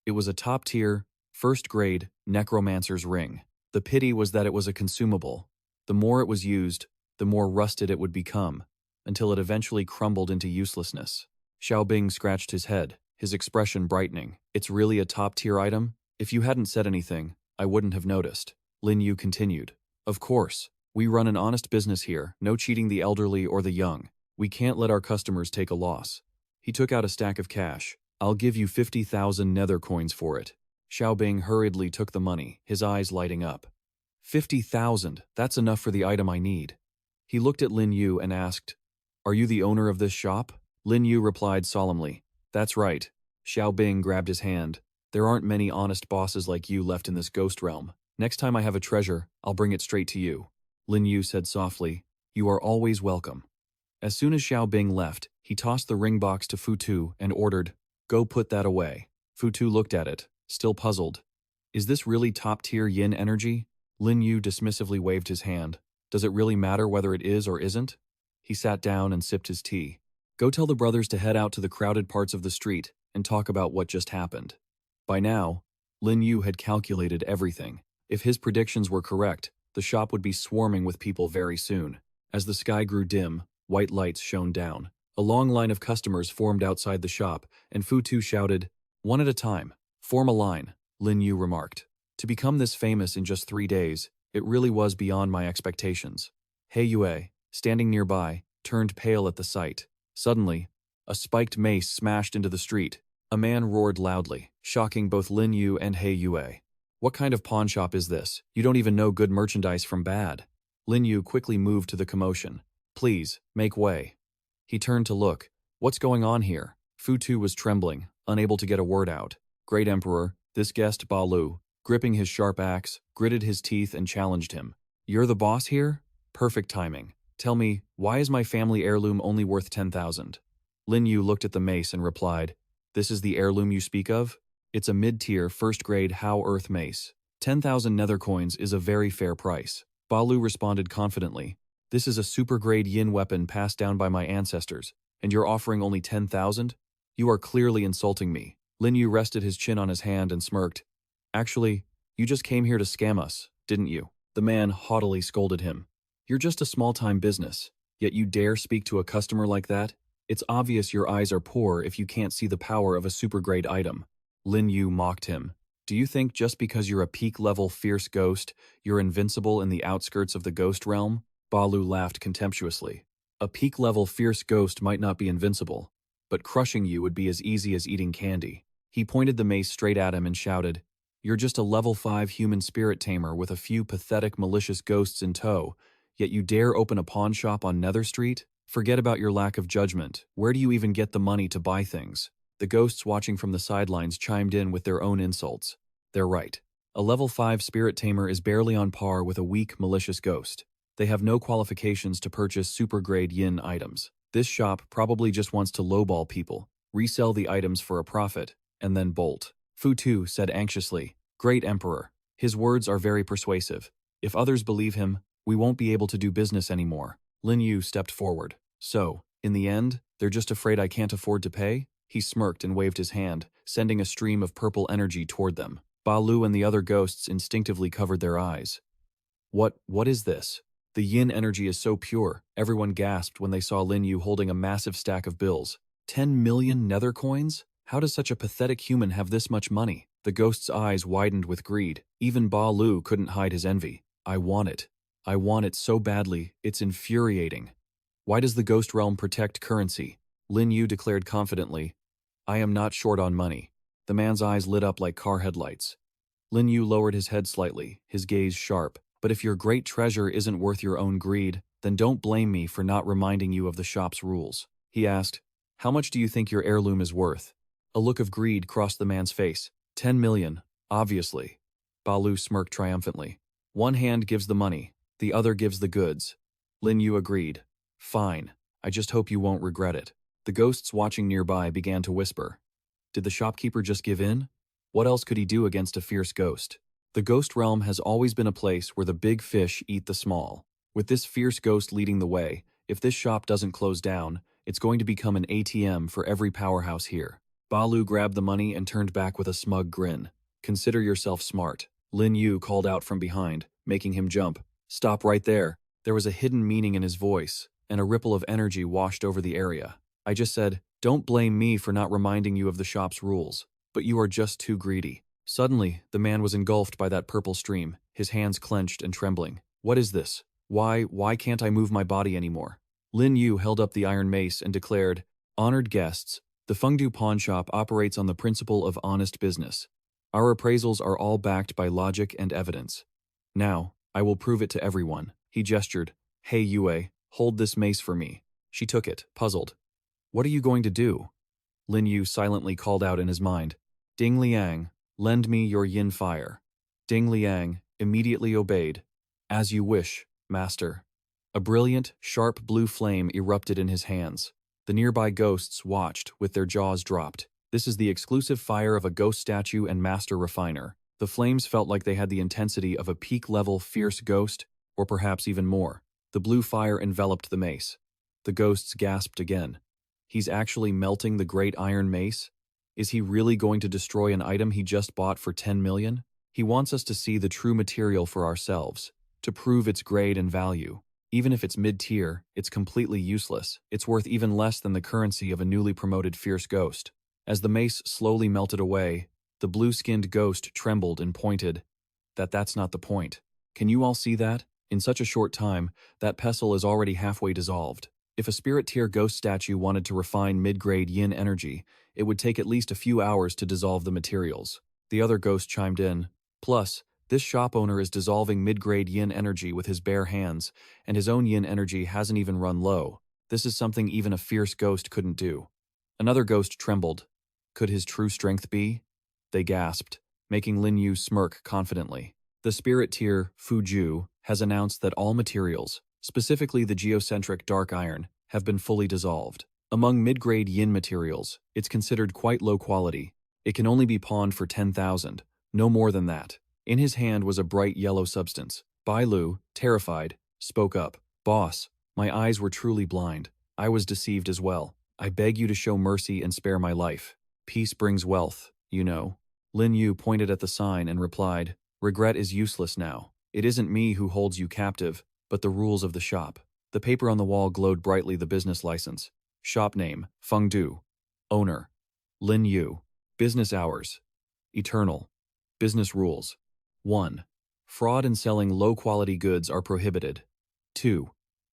S1: It was a top-tier, first-grade, necromancer's ring. The pity was that it was a consumable. The more it was used, the more rusted it would become, until it eventually crumbled into uselessness. Xiaobing scratched his head, his expression brightening. It's really a top-tier item? If you hadn't said anything, I wouldn't have noticed. Lin Yu continued. Of course, we run an honest business here, no cheating the elderly or the young. We can't let our customers take a loss. He took out a stack of cash. I'll give you 50,000 nether coins for it. Xiaobing hurriedly took the money, his eyes lighting up. 50,000, that's enough for the item I need. He looked at Lin Yu and asked, Are you the owner of this shop? Lin Yu replied solemnly, That's right. Xiaobing grabbed his hand. There aren't many honest bosses like you left in this ghost realm. Next time I have a treasure, I'll bring it straight to you. Lin Yu said softly, You are always welcome. As soon as Xiaobing left, he tossed the ring box to Fu Tu and ordered, Go put that away. Fu Tu looked at it, still puzzled. Is this really top-tier yin energy? Lin Yu dismissively waved his hand. Does it really matter whether it is or isn't? He sat down and sipped his tea. Go tell the brothers to head out to the crowded parts of the street and talk about what just happened. By now, Lin Yu had calculated everything. If his predictions were correct, the shop would be swarming with people very soon. As the sky grew dim, white lights shone down. A long line of customers formed outside the shop, and Fu Tu shouted, One at a time. Form a line. Lin Yu remarked. To become this famous in just 3 days, it really was beyond my expectations. He Yue, standing nearby, turned pale at the sight. Suddenly, a spiked mace smashed into the street. A man roared loudly, shocking both Lin Yu and He Yue. What kind of pawn shop is this? You don't even know good merchandise from bad. Lin Yu quickly moved to the commotion. Please, make way. He turned to look. What's going on here? Fu Tu was trembling, unable to get a word out. Great Emperor, this guest Ba Lu, gripping his sharp axe, gritted his teeth and challenged him. You're the boss here? Perfect timing. Tell me, why is my family heirloom only worth 10,000? Lin Yu looked at the mace and replied, This is the heirloom you speak of? It's a mid-tier, first-grade How Earth mace. 10,000 nether coins is a very fair price. Ba Lu responded confidently. This is a super-grade yin weapon passed down by my ancestors, and you're offering only 10,000? You are clearly insulting me. Lin Yu rested his chin on his hand and smirked. Actually, you just came here to scam us, didn't you? The man haughtily scolded him. You're just a small-time business, yet you dare speak to a customer like that? It's obvious your eyes are poor if you can't see the power of a super-grade item. Lin Yu mocked him. Do you think just because you're a peak-level fierce ghost, you're invincible in the outskirts of the ghost realm? Ba Lu laughed contemptuously. A peak-level fierce ghost might not be invincible, but crushing you would be as easy as eating candy. He pointed the mace straight at him and shouted, You're just a level 5 human Spirit-Tamer with a few pathetic malicious ghosts in tow, yet you dare open a pawn shop on Nether Street? Forget about your lack of judgment. Where do you even get the money to buy things? The ghosts watching from the sidelines chimed in with their own insults. They're right. A level 5 Spirit-Tamer is barely on par with a weak, malicious ghost. They have no qualifications to purchase super-grade yin items. This shop probably just wants to lowball people, resell the items for a profit, and then bolt. Fu Tu said anxiously, Great Emperor. His words are very persuasive. If others believe him, we won't be able to do business anymore. Lin Yu stepped forward. So, in the end, they're just afraid I can't afford to pay? He smirked and waved his hand, sending a stream of purple energy toward them. Ba Lu and the other ghosts instinctively covered their eyes. What is this? The yin energy is so pure, everyone gasped when they saw Lin Yu holding a massive stack of bills. 10 million nether coins? How does such a pathetic human have this much money? The ghost's eyes widened with greed. Even Ba Lu couldn't hide his envy. I want it. I want it so badly, it's infuriating. Why does the ghost realm protect currency? Lin Yu declared confidently, I am not short on money. The man's eyes lit up like car headlights. Lin Yu lowered his head slightly, his gaze sharp. But if your great treasure isn't worth your own greed, then don't blame me for not reminding you of the shop's rules. He asked, How much do you think your heirloom is worth? A look of greed crossed the man's face. 10 million, obviously. Ba Lu smirked triumphantly. One hand gives the money, the other gives the goods. Lin Yu agreed. Fine, I just hope you won't regret it. The ghosts watching nearby began to whisper. Did the shopkeeper just give in? What else could he do against a fierce ghost? The ghost realm has always been a place where the big fish eat the small. With this fierce ghost leading the way, if this shop doesn't close down, it's going to become an ATM for every powerhouse here. Ba Lu grabbed the money and turned back with a smug grin. Consider yourself smart. Lin Yu called out from behind, making him jump. Stop right there. There was a hidden meaning in his voice, and a ripple of energy washed over the area. I just said, don't blame me for not reminding you of the shop's rules, but you are just too greedy. Suddenly, the man was engulfed by that purple stream, his hands clenched and trembling. What is this? Why can't I move my body anymore? Lin Yu held up the iron mace and declared, Honored guests, the Fengdu pawn shop operates on the principle of honest business. Our appraisals are all backed by logic and evidence. Now, I will prove it to everyone. He gestured. Hey Yue, hold this mace for me. She took it, puzzled. What are you going to do? Lin Yu silently called out in his mind. Ding Liang, lend me your yin fire. Ding Liang immediately obeyed. As you wish, master. A brilliant, sharp blue flame erupted in his hands. The nearby ghosts watched, with their jaws dropped. This is the exclusive fire of a ghost statue and master refiner. The flames felt like they had the intensity of a peak-level fierce ghost, or perhaps even more. The blue fire enveloped the mace. The ghosts gasped again. He's actually melting the great iron mace? Is he really going to destroy an item he just bought for 10 million? He wants us to see the true material for ourselves, to prove its grade and value. Even if it's mid-tier, it's completely useless. It's worth even less than the currency of a newly promoted fierce ghost. As the mace slowly melted away, The blue-skinned ghost trembled and pointed. That's not the point. Can you all see that? In such a short time, that pestle is already halfway dissolved. If a spirit-tier ghost statue wanted to refine mid-grade yin energy, it would take at least a few hours to dissolve the materials. The other ghost chimed in. Plus, this shop owner is dissolving mid-grade yin energy with his bare hands, and his own yin energy hasn't even run low. This is something even a fierce ghost couldn't do. Another ghost trembled. Could his true strength be? They gasped, making Lin Yu smirk confidently. The spirit tier, Fuju, has announced that all materials, specifically the geocentric dark iron, have been fully dissolved. Among mid-grade yin materials, it's considered quite low quality. It can only be pawned for 10,000, no more than that. In his hand was a bright yellow substance. Bai Lu, terrified, spoke up. Boss, my eyes were truly blind. I was deceived as well. I beg you to show mercy and spare my life. Peace brings wealth, you know. Lin Yu pointed at the sign and replied, regret is useless now. It isn't me who holds you captive, but the rules of the shop. The paper on the wall glowed brightly the business license. Shop name, Fengdu. Owner, Lin Yu. Business hours, eternal. Business rules. 1. Fraud and selling low-quality goods are prohibited. 2.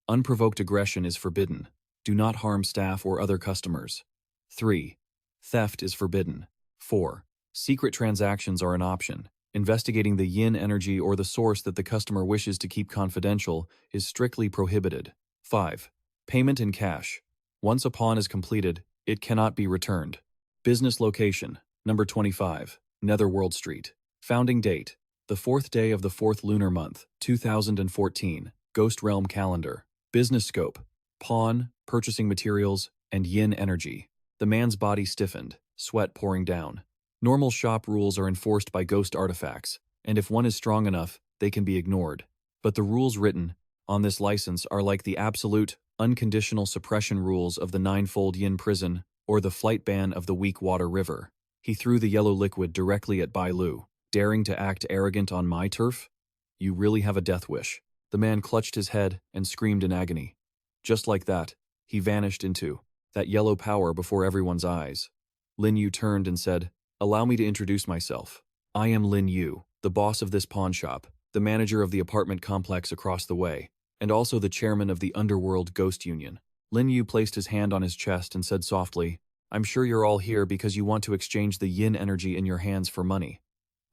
S1: Unprovoked aggression is forbidden. Do not harm staff or other customers. 3. Theft is forbidden. 4. Secret transactions are an option. Investigating the yin energy or the source that the customer wishes to keep confidential is strictly prohibited. 5. Payment in cash. Once a pawn is completed, it cannot be returned. Business location, number 25, Netherworld Street. Founding date, the 4th day of the 4th lunar month, 2014, Ghost Realm calendar. Business scope, pawn, purchasing materials, and yin energy. The man's body stiffened, sweat pouring down. Normal shop rules are enforced by ghost artifacts, and if one is strong enough, they can be ignored. But the rules written on this license are like the absolute, unconditional suppression rules of the ninefold yin prison or the flight ban of the weak water river. He threw the yellow liquid directly at Bai Lu, daring to act arrogant on my turf? You really have a death wish. The man clutched his head and screamed in agony. Just like that, he vanished into that yellow power before everyone's eyes. Lin Yu turned and said, allow me to introduce myself. I am Lin Yu, the boss of this pawn shop, the manager of the apartment complex across the way, and also the chairman of the Underworld Ghost Union. Lin Yu placed his hand on his chest and said softly, I'm sure you're all here because you want to exchange the yin energy in your hands for money.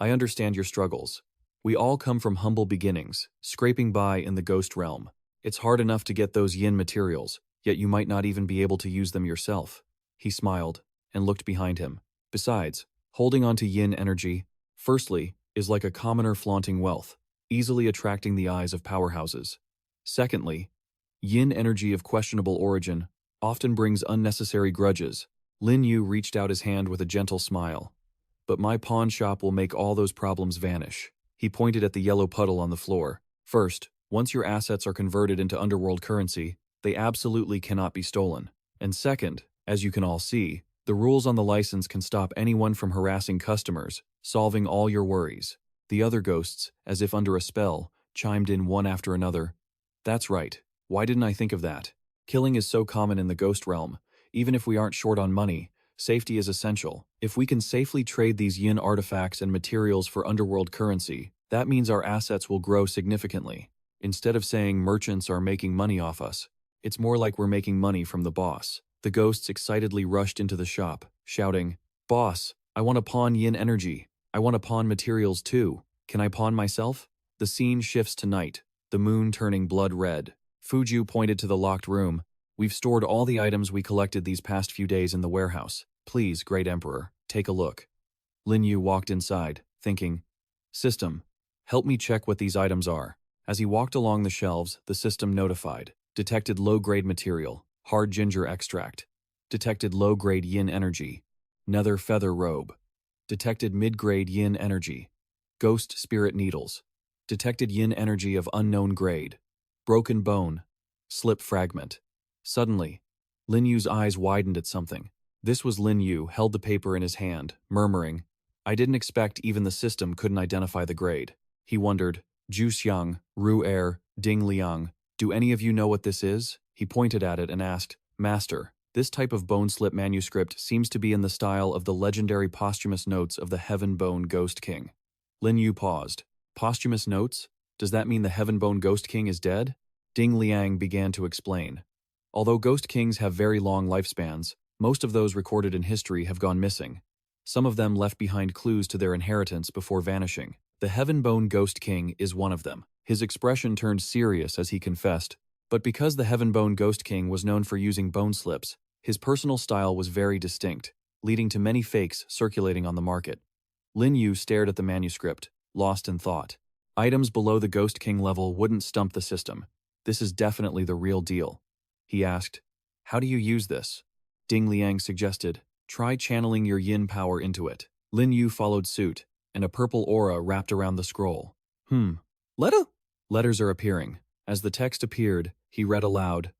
S1: I understand your struggles. We all come from humble beginnings, scraping by in the ghost realm. It's hard enough to get those yin materials, yet you might not even be able to use them yourself. He smiled and looked behind him. Besides, holding on to yin energy, firstly, is like a commoner flaunting wealth, easily attracting the eyes of powerhouses. Secondly, yin energy of questionable origin often brings unnecessary grudges. Lin Yu reached out his hand with a gentle smile. But my pawn shop will make all those problems vanish. He pointed at the yellow puddle on the floor. First, once your assets are converted into underworld currency, they absolutely cannot be stolen. And second, as you can all see, the rules on the license can stop anyone from harassing customers, solving all your worries. The other ghosts, as if under a spell, chimed in one after another. That's right. Why didn't I think of that? Killing is so common in the ghost realm. Even if we aren't short on money, safety is essential. If we can safely trade these yin artifacts and materials for underworld currency, that means our assets will grow significantly. Instead of saying merchants are making money off us, it's more like we're making money from the boss. The ghosts excitedly rushed into the shop, shouting, Boss, I want to pawn yin energy. I want to pawn materials too. Can I pawn myself? The scene shifts to night, the moon turning blood red. Fuju pointed to the locked room. We've stored all the items we collected these past few days in the warehouse. Please, Great Emperor, take a look. Lin Yu walked inside, thinking, System, help me check what these items are. As he walked along the shelves, the system notified. Detected low-grade material, hard ginger extract. Detected low-grade yin energy, nether feather robe. Detected mid-grade yin energy, ghost spirit needles. Detected yin energy of unknown grade, broken bone, slip fragment. Suddenly, Lin Yu's eyes widened at something. This was Lin Yu, held the paper in his hand, murmuring, I didn't expect even the system couldn't identify the grade. He wondered, Zhu Xiang, Ru Er, Ding Liang, do any of you know what this is? He pointed at it and asked, Master, This type of bone slip manuscript seems to be in the style of the legendary posthumous notes of the Heaven Bone Ghost King. Lin Yu paused. Posthumous notes? Does that mean the Heaven Bone Ghost King is dead? Ding Liang began to explain. Although Ghost Kings have very long lifespans, most of those recorded in history have gone missing. Some of them left behind clues to their inheritance before vanishing. The Heaven Bone Ghost King is one of them. His expression turned serious as he confessed, but because the Heaven Bone Ghost King was known for using bone slips, his personal style was very distinct, leading to many fakes circulating on the market. Lin Yu stared at the manuscript, lost in thought. Items below the Ghost King level wouldn't stump the system. This is definitely the real deal. He asked, "How do you use this?" Ding Liang suggested, "Try channeling your yin power into it." Lin Yu followed suit, and a purple aura wrapped around the scroll. Letters are appearing. As the text appeared, he read aloud,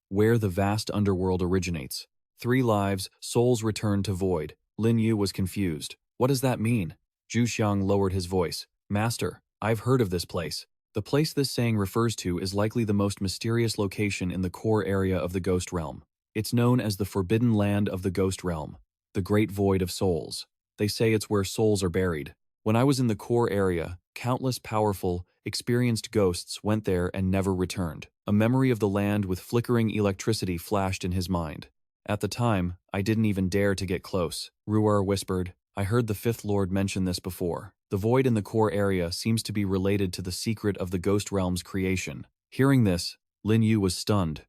S1: "Where the vast underworld originates. 3 lives, souls return to void." Lin Yu was confused. What does that mean? Zhu Xiang lowered his voice. "Master, I've heard of this place. The place this saying refers to is likely the most mysterious location in the core area of the Ghost Realm. It's known as the Forbidden Land of the Ghost Realm, the Great Void of Souls. They say it's where souls are buried. When I was in the core area, countless powerful, experienced ghosts went there and never returned." A memory of the land with flickering electricity flashed in his mind. "At the time, I didn't even dare to get close," Ruer whispered. "I heard the Fifth Lord mention this before. The void in the core area seems to be related to the secret of the Ghost Realm's creation." Hearing this, Lin Yu was stunned.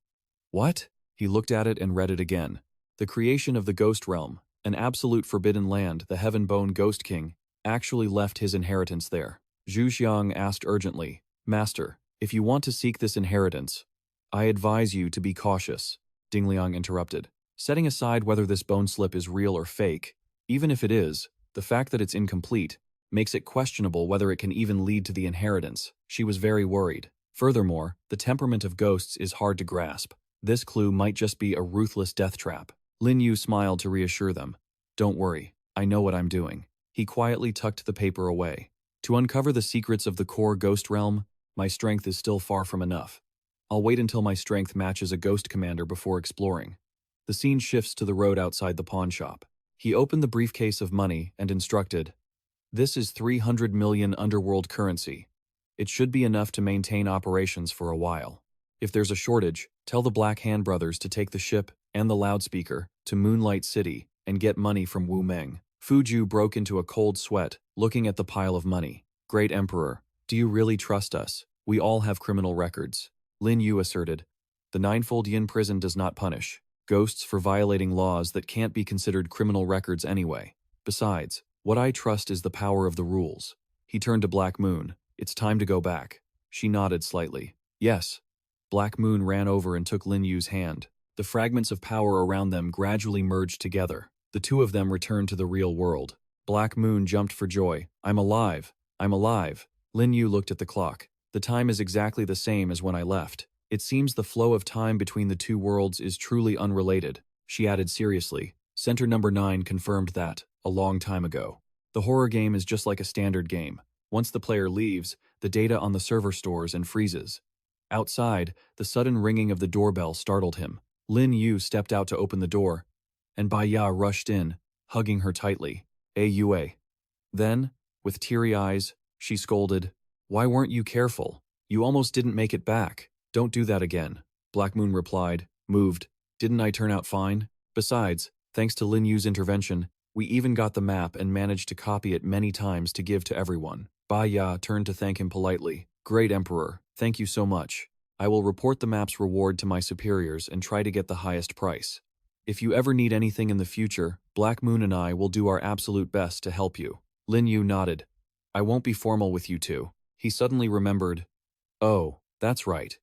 S1: "What?" He looked at it and read it again. The creation of the Ghost Realm, an absolute forbidden land, the Heaven Bone Ghost King, actually left his inheritance there. Zhu Xiang asked urgently, "Master, if you want to seek this inheritance, I advise you to be cautious." Ding Liang interrupted. "Setting aside whether this bone slip is real or fake, even if it is, the fact that it's incomplete makes it questionable whether it can even lead to the inheritance." She was very worried. Furthermore, the temperament of ghosts is hard to grasp. This clue might just be a ruthless death trap. Lin Yu smiled to reassure them. "Don't worry, I know what I'm doing." He quietly tucked the paper away. "To uncover the secrets of the core ghost realm, my strength is still far from enough. I'll wait until my strength matches a ghost commander before exploring." The scene shifts to the road outside the pawn shop. He opened the briefcase of money and instructed, "This is 300 million underworld currency. It should be enough to maintain operations for a while. If there's a shortage, tell the Black Hand brothers to take the ship and the loudspeaker to Moonlight City and get money from Wu Meng." Fuju broke into a cold sweat, looking at the pile of money. "Great Emperor, do you really trust us? We all have criminal records." Lin Yu asserted, "The Ninefold Yin prison does not punish ghosts for violating laws that can't be considered criminal records anyway. Besides, what I trust is the power of the rules." He turned to Black Moon. "It's time to go back." She nodded slightly. "Yes." Black Moon ran over and took Lin Yu's hand. The fragments of power around them gradually merged together. The two of them returned to the real world. Black Moon jumped for joy. "I'm alive! I'm alive!" Lin Yu looked at the clock. "The time is exactly the same as when I left. It seems the flow of time between the two worlds is truly unrelated." She added seriously, "Center number 9 confirmed that, a long time ago. The horror game is just like a standard game. Once the player leaves, the data on the server stores and freezes." Outside, the sudden ringing of the doorbell startled him. Lin Yu stepped out to open the door, and Bai Ya rushed in, hugging her tightly. "Yue." Then, with teary eyes, she scolded, "Why weren't you careful? You almost didn't make it back. Don't do that again." Black Moon replied, moved, "Didn't I turn out fine? Besides, thanks to Lin Yu's intervention, we even got the map and managed to copy it many times to give to everyone." Bai Ya turned to thank him politely. "Great Emperor, thank you so much. I will report the map's reward to my superiors and try to get the highest price. If you ever need anything in the future, Black Moon and I will do our absolute best to help you." Lin Yu nodded. "I won't be formal with you two." He suddenly remembered, "Oh, that's right.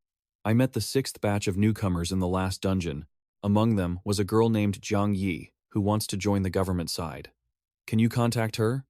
S1: I met the 6th batch of newcomers in the last dungeon. Among them was a girl named Jiang Yi, who wants to join the government side. Can you contact her?"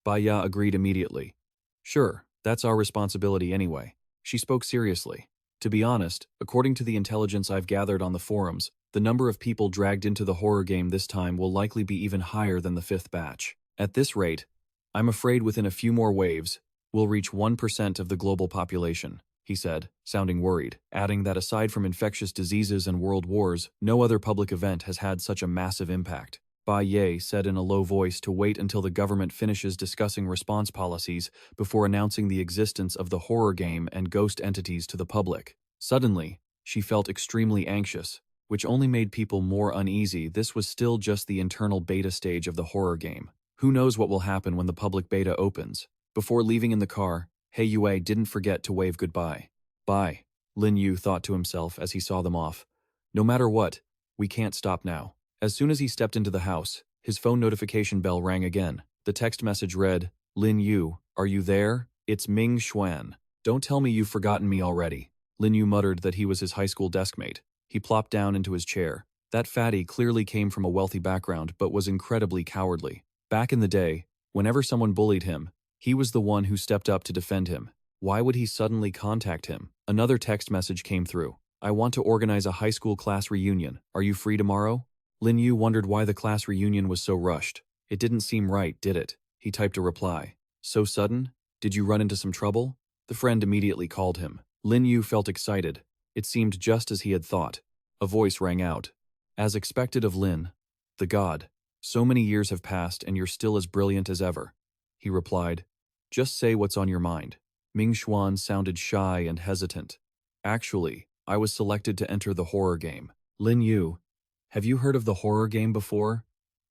S1: Bai Ya agreed immediately. "Sure, that's our responsibility anyway." She spoke seriously. "To be honest, according to the intelligence I've gathered on the forums, the number of people dragged into the horror game this time will likely be even higher than the 5th batch. At this rate, I'm afraid within a few more waves, we'll reach 1% of the global population." he said, sounding worried, adding that aside from infectious diseases and world wars, no other public event has had such a massive impact. Bai Ye said in a low voice to wait until the government finishes discussing response policies before announcing the existence of the horror game and ghost entities to the public. Suddenly, she felt extremely anxious, which only made people more uneasy. This was still just the internal beta stage of the horror game. Who knows what will happen when the public beta opens? Before leaving in the car, He Yue didn't forget to wave goodbye. Bye, Lin Yu thought to himself as he saw them off. No matter what, we can't stop now. As soon as he stepped into the house, his phone notification bell rang again. The text message read, Lin Yu, are you there? It's Ming Xuan. Don't tell me you've forgotten me already. Lin Yu muttered that he was his high school deskmate. He plopped down into his chair. That fatty clearly came from a wealthy background but was incredibly cowardly. Back in the day, whenever someone bullied him, he was the one who stepped up to defend him. Why would he suddenly contact him? Another text message came through. I want to organize a high school class reunion. Are you free tomorrow? Lin Yu wondered why the class reunion was so rushed. It didn't seem right, did it? He typed a reply. So sudden? Did you run into some trouble? The friend immediately called him. Lin Yu felt excited. It seemed just as he had thought. A voice rang out. As expected of Lin, the god. So many years have passed and you're still as brilliant as ever. He replied. Just say what's on your mind. Ming Xuan sounded shy and hesitant. Actually, I was selected to enter the horror game. Lin Yu, have you heard of the horror game before?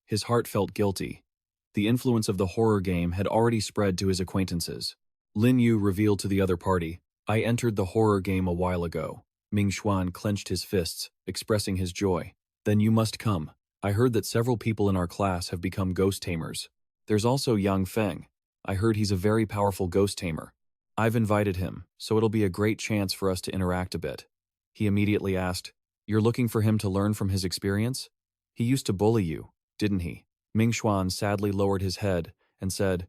S1: His heart felt guilty. The influence of the horror game had already spread to his acquaintances. Lin Yu revealed to the other party, I entered the horror game a while ago. Ming Xuan clenched his fists, expressing his joy. Then you must come. I heard that several people in our class have become ghost tamers. There's also Yang Feng. I heard he's a very powerful ghost tamer. I've invited him, so it'll be a great chance for us to interact a bit. He immediately asked, You're looking for him to learn from his experience? He used to bully you, didn't he? Ming Xuan sadly lowered his head and said,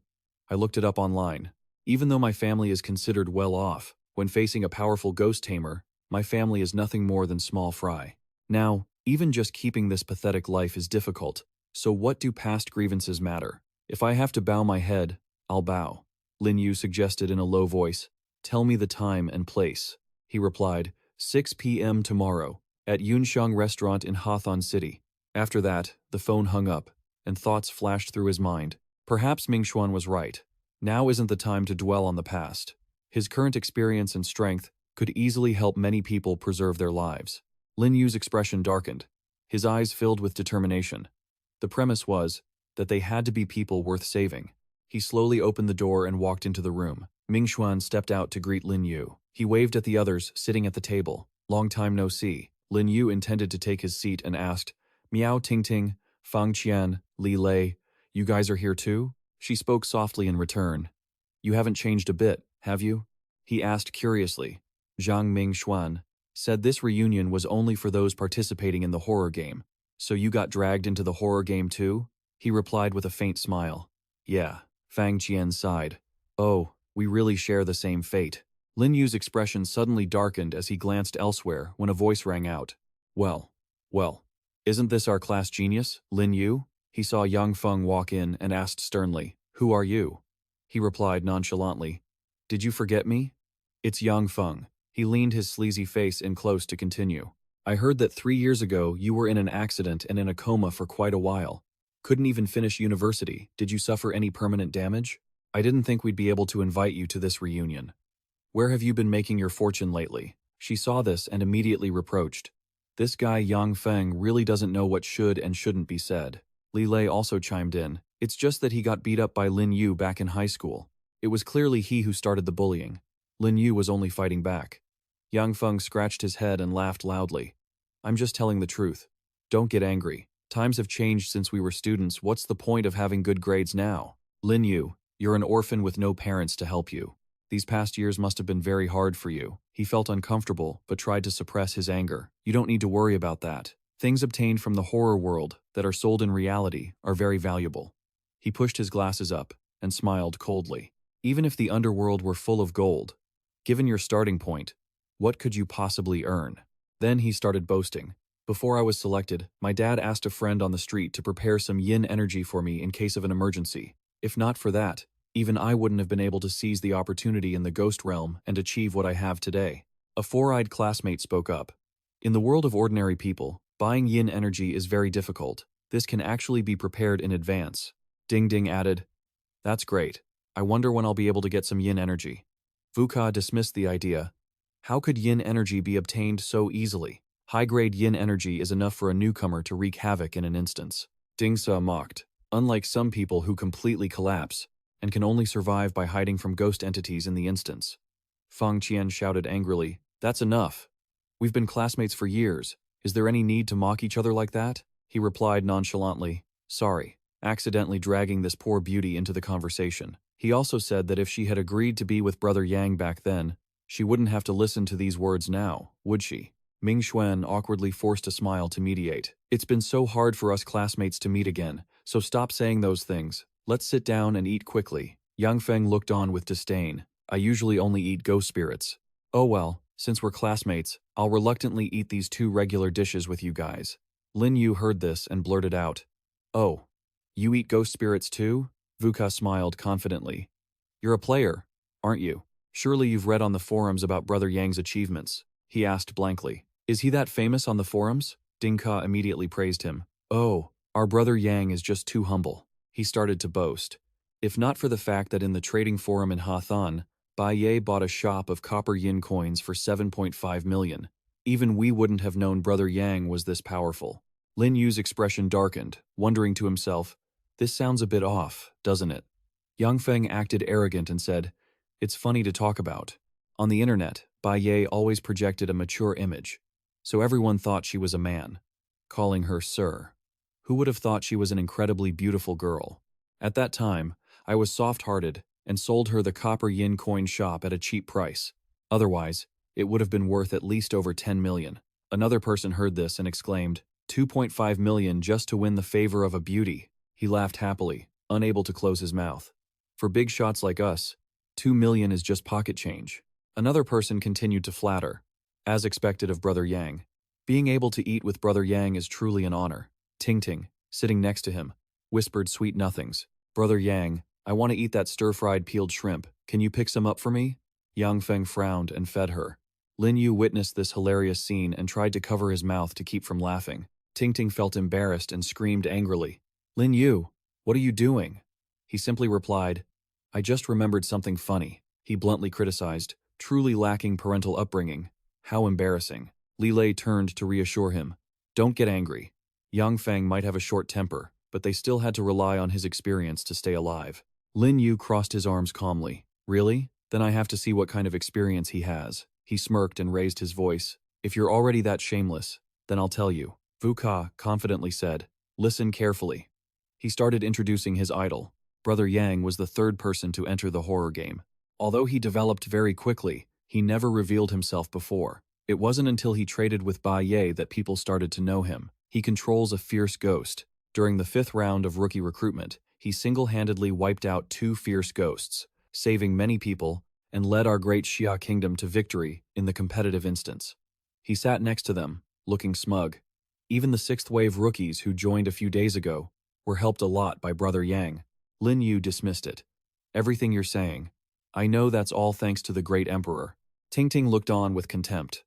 S1: I looked it up online. Even though my family is considered well off, when facing a powerful ghost tamer, my family is nothing more than small fry. Now, even just keeping this pathetic life is difficult, so what do past grievances matter? If I have to bow my head, I'll bow. Lin Yu suggested in a low voice. Tell me the time and place. He replied, 6 p.m. tomorrow, at Yunxiang Restaurant in Hawthorne City. After that, the phone hung up, and thoughts flashed through his mind. Perhaps Ming Xuan was right. Now isn't the time to dwell on the past. His current experience and strength could easily help many people preserve their lives. Lin Yu's expression darkened. His eyes filled with determination. The premise was that they had to be people worth saving. He slowly opened the door and walked into the room. Ming Xuan stepped out to greet Lin Yu. He waved at the others sitting at the table. Long time no see. Lin Yu intended to take his seat and asked, Miao Tingting, Fang Qian, Li Lei, you guys are here too? She spoke softly in return. You haven't changed a bit, have you? He asked curiously. Zhang Ming Xuan said this reunion was only for those participating in the horror game. So you got dragged into the horror game too? He replied with a faint smile. Yeah. Fang Qian sighed. Oh, we really share the same fate. Lin Yu's expression suddenly darkened as he glanced elsewhere when a voice rang out. Well, isn't this our class genius, Lin Yu? He saw Yang Feng walk in and asked sternly, Who are you? He replied nonchalantly, Did you forget me? It's Yang Feng. He leaned his sleazy face in close to continue. I heard that 3 years ago you were in an accident and in a coma for quite a while. Couldn't even finish university. Did you suffer any permanent damage? I didn't think we'd be able to invite you to this reunion. Where have you been making your fortune lately? She saw this and immediately reproached. This guy Yang Feng really doesn't know what should and shouldn't be said. Li Lei also chimed in. It's just that he got beat up by Lin Yu back in high school. It was clearly he who started the bullying. Lin Yu was only fighting back. Yang Feng scratched his head and laughed loudly. I'm just telling the truth. Don't get angry. Times have changed since we were students. What's the point of having good grades now? Lin Yu, you're an orphan with no parents to help you. These past years must have been very hard for you. He felt uncomfortable, but tried to suppress his anger. You don't need to worry about that. Things obtained from the horror world that are sold in reality are very valuable. He pushed his glasses up and smiled coldly. Even if the underworld were full of gold, given your starting point, what could you possibly earn? Then he started boasting. Before I was selected, my dad asked a friend on the street to prepare some yin energy for me in case of an emergency. If not for that, Even I wouldn't have been able to seize the opportunity in the ghost realm and achieve what I have today. A four-eyed classmate spoke up. In the world of ordinary people, buying yin energy is very difficult. This can actually be prepared in advance. Ding Ding added, "That's great. I wonder when I'll be able to get some yin energy." Vuka dismissed the idea. How could yin energy be obtained so easily? High-grade yin energy is enough for a newcomer to wreak havoc in an instance. Dingsa mocked. Unlike some people who completely collapse and can only survive by hiding from ghost entities in the instance. Feng Qian shouted angrily, "That's enough. We've been classmates for years. Is there any need to mock each other like that?" He replied nonchalantly, "Sorry," accidentally dragging this poor beauty into the conversation. He also said that if she had agreed to be with Brother Yang back then, she wouldn't have to listen to these words now, would she? Ming Xuan awkwardly forced a smile to mediate. "It's been so hard for us classmates to meet again, so stop saying those things. Let's sit down and eat quickly." Yang Feng looked on with disdain. "I usually only eat ghost spirits. Oh well, since we're classmates, I'll reluctantly eat these two regular dishes with you guys." Lin Yu heard this and blurted out, "Oh, you eat ghost spirits too?" Vuka smiled confidently. "You're a player, aren't you? Surely you've read on the forums about Brother Yang's achievements," he asked blankly. "Is he that famous on the forums?" Dingka immediately praised him. "Oh, our Brother Yang is just too humble," he started to boast. If not for the fact that in the trading forum in Hathan, Bai Ye bought a shop of copper yin coins for 7.5 million. Even we wouldn't have known Brother Yang was this powerful. Lin Yu's expression darkened, wondering to himself, "This sounds a bit off, doesn't it?" Yang Feng acted arrogant and said, "It's funny to talk about. On the internet, Bai Ye always projected a mature image, so everyone thought she was a man, calling her sir. Who would have thought she was an incredibly beautiful girl? At that time, I was soft-hearted and sold her the copper yin coin shop at a cheap price. Otherwise, it would have been worth at least over 10 million. Another person heard this and exclaimed, 2.5 million just to win the favor of a beauty. He laughed happily, unable to close his mouth. For big shots like us, 2 million is just pocket change. Another person continued to flatter, as expected of Brother Yang. Being able to eat with Brother Yang is truly an honor. Ting Ting, sitting next to him, whispered sweet nothings. "Brother Yang, I want to eat that stir-fried peeled shrimp. Can you pick some up for me?" Yang Feng frowned and fed her. Lin Yu witnessed this hilarious scene and tried to cover his mouth to keep from laughing. Ting Ting felt embarrassed and screamed angrily, "Lin Yu, what are you doing?" He simply replied, "I just remembered something funny." He bluntly criticized, truly lacking parental upbringing. How embarrassing. Li Lei turned to reassure him. "Don't get angry. Yang Feng might have a short temper, but they still had to rely on his experience to stay alive." Lin Yu crossed his arms calmly. "Really? Then I have to see what kind of experience he has." He smirked and raised his voice. "If you're already that shameless, then I'll tell you." Vuka confidently said, "Listen carefully." He started introducing his idol. Brother Yang was the third person to enter the horror game. Although he developed very quickly, he never revealed himself before. It wasn't until he traded with Bai Ye that people started to know him. He controls a fierce ghost. During the 5th round of rookie recruitment, he single-handedly wiped out 2 fierce ghosts, saving many people, and led our great Xia kingdom to victory in the competitive instance. He sat next to them, looking smug. Even the 6th wave rookies who joined a few days ago were helped a lot by Brother Yang. Lin Yu dismissed it. "Everything you're saying, I know that's all thanks to the great emperor." Ting Ting looked on with contempt.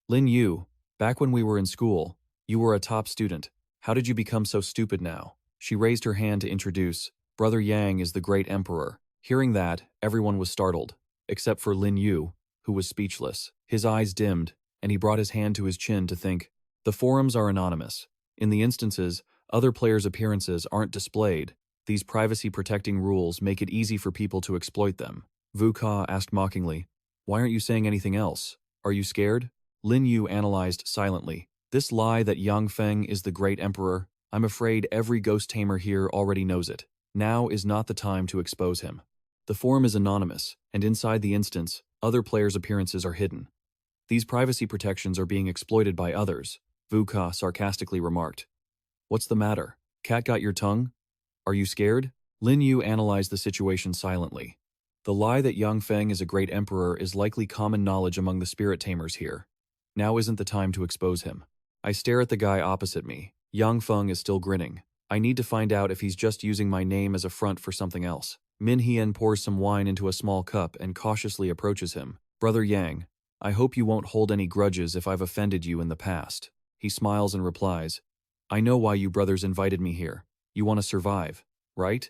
S1: "Lin Yu, back when we were in school, you were a top student. How did you become so stupid now?" She raised her hand to introduce, "Brother Yang is the great emperor." Hearing that, everyone was startled, except for Lin Yu, who was speechless. His eyes dimmed, and he brought his hand to his chin to think. The forums are anonymous. In the instances, other players' appearances aren't displayed. These privacy-protecting rules make it easy for people to exploit them. Vuka asked mockingly, "Why aren't you saying anything else? Are you scared?" Lin Yu analyzed silently. "This lie that Yang Feng is the great emperor, I'm afraid every ghost tamer here already knows it. Now is not the time to expose him. The forum is anonymous, and inside the instance, other players' appearances are hidden. These privacy protections are being exploited by others," Vuka sarcastically remarked. "What's the matter? Cat got your tongue? Are you scared?" Lin Yu analyzed the situation silently. The lie that Yang Feng is a great emperor is likely common knowledge among the Spirit-Tamers here. Now isn't the time to expose him. I stare at the guy opposite me. Yang Feng is still grinning. I need to find out if he's just using my name as a front for something else. Min Hien pours some wine into a small cup and cautiously approaches him. Brother Yang, I hope you won't hold any grudges if I've offended you in the past. He smiles and replies, I know why you brothers invited me here. You want to survive, right?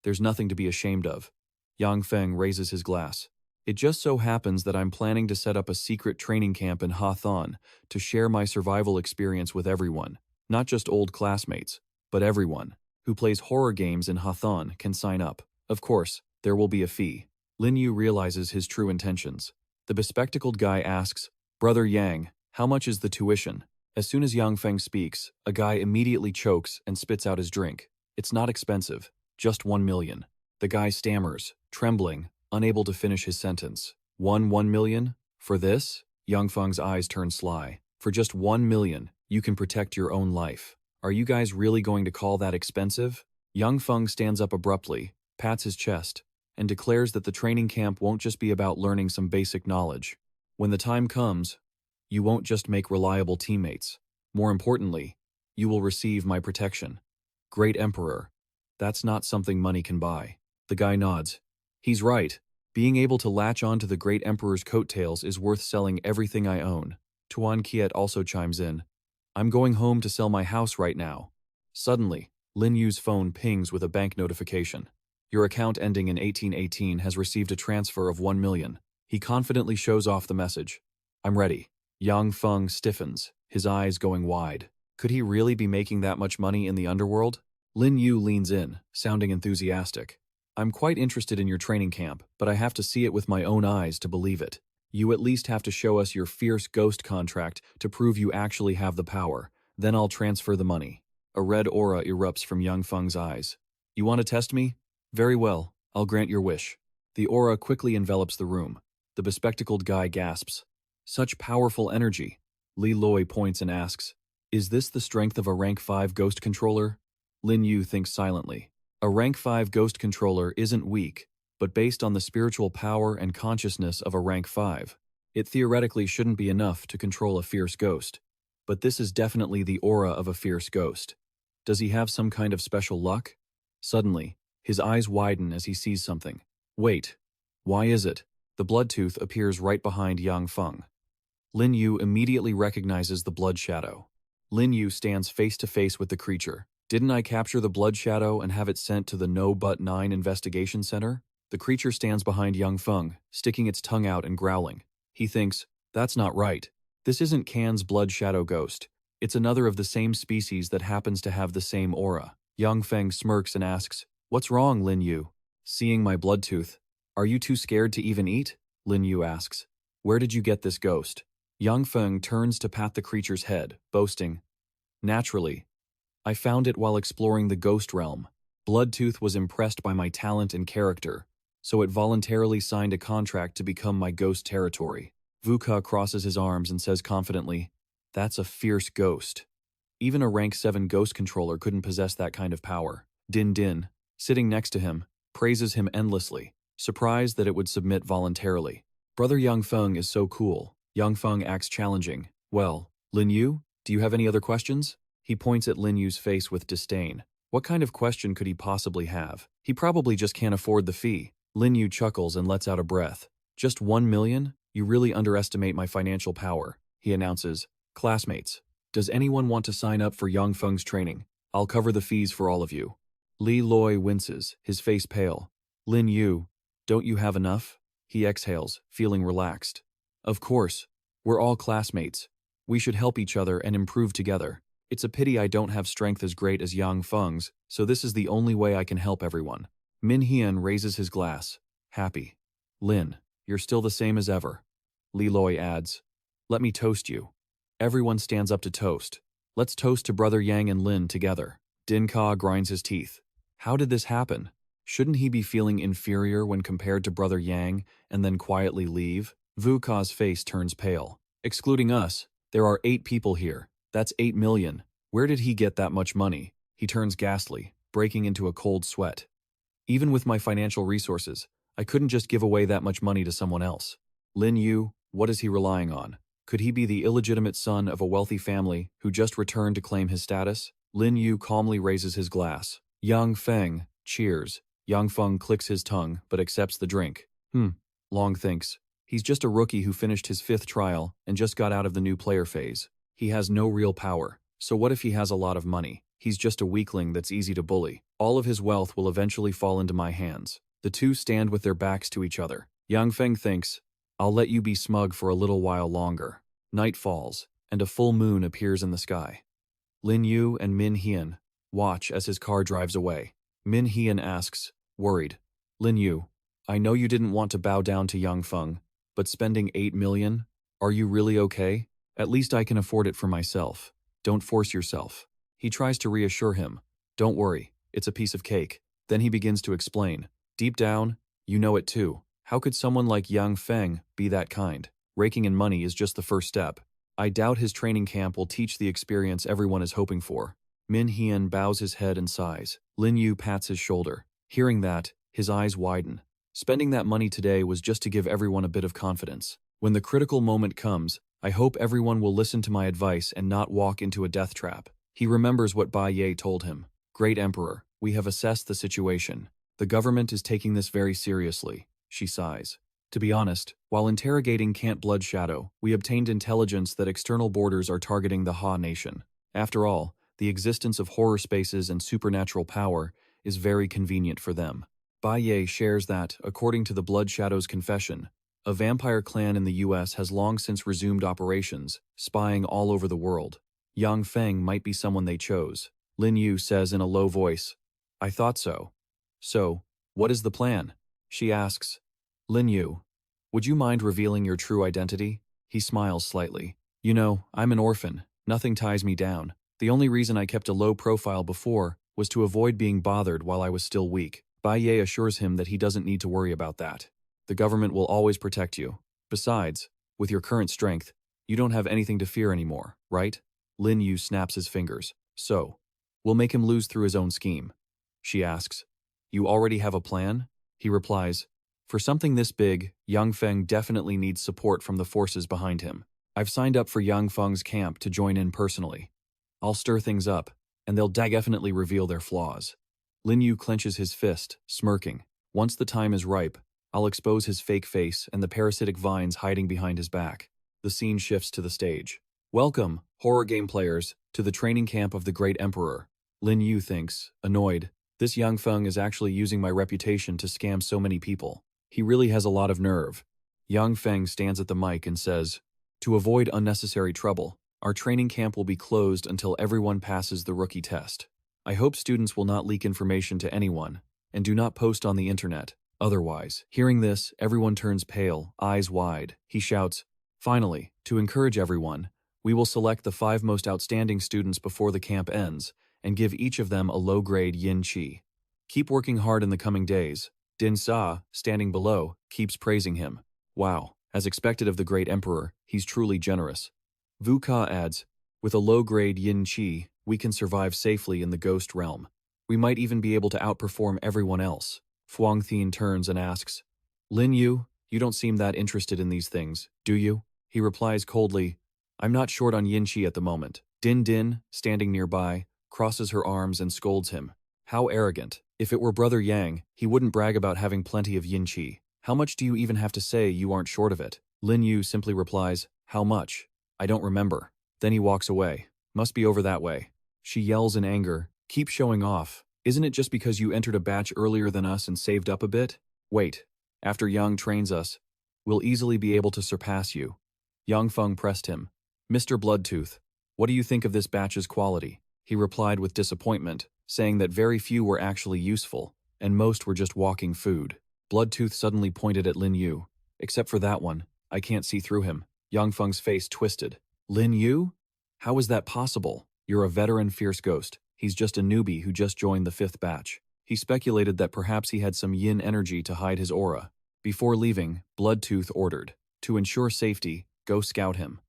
S1: There's nothing to be ashamed of. Yang Feng raises his glass. It just so happens that I'm planning to set up a secret training camp in Hawthorne to share my survival experience with everyone, not just old classmates, but everyone who plays horror games in Hawthorne can sign up. Of course, there will be a fee. Lin Yu realizes his true intentions. The bespectacled guy asks, Brother Yang, how much is the tuition? As soon as Yang Feng speaks, a guy immediately chokes and spits out his drink. It's not expensive, just 1 million. The guy stammers, trembling, unable to finish his sentence. 1 million? For this? Yang Feng's eyes turn sly. For just 1 million, you can protect your own life. Are you guys really going to call that expensive? Yang Feng stands up abruptly, pats his chest, and declares that the training camp won't just be about learning some basic knowledge. When the time comes, you won't just make reliable teammates. More importantly, you will receive my protection. Great Emperor. That's not something money can buy. The guy nods. He's right. Being able to latch on to the Great Emperor's coattails is worth selling everything I own. Tuan Kiet also chimes in. I'm going home to sell my house right now. Suddenly, Lin Yu's phone pings with a bank notification. Your account ending in 1818 has received a transfer of 1 million. He confidently shows off the message. I'm ready. Yang Feng stiffens, his eyes going wide. Could he really be making that much money in the underworld? Lin Yu leans in, sounding enthusiastic. I'm quite interested in your training camp, but I have to see it with my own eyes to believe it. You at least have to show us your fierce ghost contract to prove you actually have the power. Then I'll transfer the money. A red aura erupts from Yang Feng's eyes. You want to test me? Very well, I'll grant your wish. The aura quickly envelops the room. The bespectacled guy gasps. Such powerful energy. Li Loi points and asks, Is this the strength of a rank 5 ghost controller? Lin Yu thinks silently. A rank 5 ghost controller isn't weak, but based on the spiritual power and consciousness of a rank 5, it theoretically shouldn't be enough to control a fierce ghost. But this is definitely the aura of a fierce ghost. Does he have some kind of special luck? Suddenly, his eyes widen as he sees something. Wait, why is it? The blood tooth appears right behind Yang Feng. Lin Yu immediately recognizes the blood shadow. Lin Yu stands face to face with the creature. Didn't I capture the blood shadow and have it sent to the No But 9 Investigation Center? The creature stands behind Yang Feng, sticking its tongue out and growling. He thinks, that's not right. This isn't Can's blood shadow ghost. It's another of the same species that happens to have the same aura. Yang Feng smirks and asks, What's wrong, Lin Yu? Seeing my blood tooth. Are you too scared to even eat? Lin Yu asks. Where did you get this ghost? Yang Feng turns to pat the creature's head, boasting, Naturally. I found it while exploring the ghost realm. Bloodtooth was impressed by my talent and character, so it voluntarily signed a contract to become my ghost territory. Vuka crosses his arms and says confidently, That's a fierce ghost. Even a rank 7 ghost controller couldn't possess that kind of power. Din Din, sitting next to him, praises him endlessly, surprised that it would submit voluntarily. Brother Yang Feng is so cool. Yang Feng acts challenging. Well, Lin Yu, do you have any other questions? He points at Lin Yu's face with disdain. What kind of question could he possibly have? He probably just can't afford the fee. Lin Yu chuckles and lets out a breath. Just 1 million? You really underestimate my financial power, he announces. Classmates, does anyone want to sign up for Yang Feng's training? I'll cover the fees for all of you. Li Loi winces, his face pale. Lin Yu, don't you have enough? He exhales, feeling relaxed. Of course, we're all classmates. We should help each other and improve together. It's a pity I don't have strength as great as Yang Feng's, so this is the only way I can help everyone. Min Hien raises his glass. Happy. Lin, you're still the same as ever. Li Loi adds, Let me toast you. Everyone stands up to toast. Let's toast to Brother Yang and Lin together. Din Ka grinds his teeth. How did this happen? Shouldn't he be feeling inferior when compared to Brother Yang and then quietly leave? Vu Ka's face turns pale. Excluding us, there are 8 people here. That's 8 million. Where did he get that much money? He turns ghastly, breaking into a cold sweat. Even with my financial resources, I couldn't just give away that much money to someone else. Lin Yu, what is he relying on? Could he be the illegitimate son of a wealthy family who just returned to claim his status? Lin Yu calmly raises his glass. Yang Feng, cheers. Yang Feng clicks his tongue, but accepts the drink. Long thinks. He's just a rookie who finished his 5th trial and just got out of the new player phase. He has no real power. So what if he has a lot of money? He's just a weakling that's easy to bully. All of his wealth will eventually fall into my hands. The two stand with their backs to each other. Yang Feng thinks, I'll let you be smug for a little while longer. Night falls, and a full moon appears in the sky. Lin Yu and Min Hian watch as his car drives away. Min Hian asks, worried, Lin Yu, I know you didn't want to bow down to Yang Feng, but spending 8 million? Are you really okay? At least I can afford it for myself. Don't force yourself. He tries to reassure him. Don't worry, it's a piece of cake. Then he begins to explain. Deep down, you know it too. How could someone like Yang Feng be that kind? Raking in money is just the first step. I doubt his training camp will teach the experience everyone is hoping for. Min Hian bows his head and sighs. Lin Yu pats his shoulder. Hearing that, his eyes widen. Spending that money today was just to give everyone a bit of confidence. When the critical moment comes, I hope everyone will listen to my advice and not walk into a death trap. He remembers what Bai Ye told him. Great Emperor, we have assessed the situation. The government is taking this very seriously. She sighs. To be honest, while interrogating Can't Blood Shadow, we obtained intelligence that external borders are targeting the Xia Nation. After all, the existence of horror spaces and supernatural power is very convenient for them. Bai Ye shares that, according to the Blood Shadow's confession, a vampire clan in the US has long since resumed operations, spying all over the world. Yang Feng might be someone they chose. Lin Yu says in a low voice, I thought so. So, what is the plan? She asks. Lin Yu, would you mind revealing your true identity? He smiles slightly. You know, I'm an orphan. Nothing ties me down. The only reason I kept a low profile before was to avoid being bothered while I was still weak. Bai Ye assures him that he doesn't need to worry about that. The government will always protect you. Besides, with your current strength, you don't have anything to fear anymore, right? Lin Yu snaps his fingers. So, we'll make him lose through his own scheme. She asks, you already have a plan? He replies, for something this big, Yang Feng definitely needs support from the forces behind him. I've signed up for Yang Feng's camp to join in personally. I'll stir things up, and they'll definitely reveal their flaws. Lin Yu clenches his fist, smirking. Once the time is ripe, I'll expose his fake face and the parasitic vines hiding behind his back. The scene shifts to the stage. Welcome, horror game players, to the training camp of the Great Emperor. Lin Yu thinks, annoyed, this Yang Feng is actually using my reputation to scam so many people. He really has a lot of nerve. Yang Feng stands at the mic and says, to avoid unnecessary trouble, our training camp will be closed until everyone passes the rookie test. I hope students will not leak information to anyone, and do not post on the internet. Otherwise, hearing this, everyone turns pale, eyes wide. He shouts, finally, to encourage everyone, we will select the 5 most outstanding students before the camp ends, and give each of them a low-grade yin qi. Keep working hard in the coming days. Din Sa, standing below, keeps praising him. Wow, as expected of the Great Emperor, he's truly generous. Vu Ka adds, with a low-grade yin qi, we can survive safely in the ghost realm. We might even be able to outperform everyone else. Fuang Thien turns and asks, Lin Yu, you don't seem that interested in these things, do you? He replies coldly, I'm not short on yin qi at the moment. Din Din, standing nearby, crosses her arms and scolds him. How arrogant. If it were Brother Yang, he wouldn't brag about having plenty of yin qi. How much do you even have to say you aren't short of it? Lin Yu simply replies, how much? I don't remember. Then he walks away. Must be over that way. She yells in anger, keep showing off. Isn't it just because you entered a batch earlier than us and saved up a bit? Wait, after Yang trains us, we'll easily be able to surpass you. Yang Feng pressed him. Mr. Bloodtooth, what do you think of this batch's quality? He replied with disappointment, saying that very few were actually useful, and most were just walking food. Bloodtooth suddenly pointed at Lin Yu. Except for that one, I can't see through him. Yang Feng's face twisted. Lin Yu? How is that possible? You're a veteran fierce ghost. He's just a newbie who just joined the 5th batch. He speculated that perhaps he had some yin energy to hide his aura. Before leaving, Bloodtooth ordered, to ensure safety, go scout him.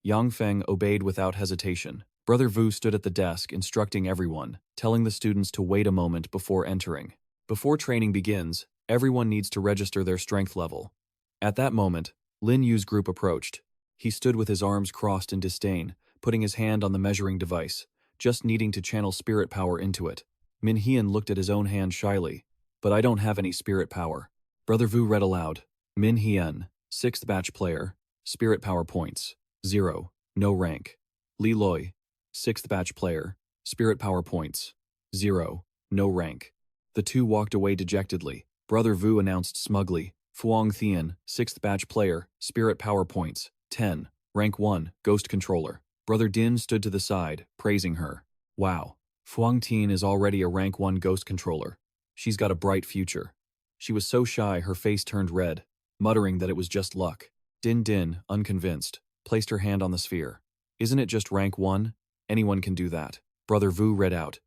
S1: Yang Feng obeyed without hesitation. Brother Vu stood at the desk instructing everyone, telling the students to wait a moment before entering. Before training begins, everyone needs to register their strength level. At that moment, Lin Yu's group approached. He stood with his arms crossed in disdain, putting his hand on the measuring device, just needing to channel spirit power into it. Min Hian looked at his own hand shyly. but I don't have any spirit power. Brother Vu read aloud. Min Hien, 6th batch player, spirit power points, 0, no rank. Li Loi, 6th batch player, spirit power points, 0, no rank. The two walked away dejectedly. Brother Vu announced smugly, Fuang Thien, 6th batch player, spirit power points, 10, rank 1, ghost controller. Brother Din stood to the side, praising her. Wow, Fuang Tian is already a rank 1 ghost controller. She's got a bright future. She was so shy her face turned red, muttering that it was just luck. Din, unconvinced, placed her hand on the sphere. Isn't it just rank 1? Anyone can do that. Brother Vu read out.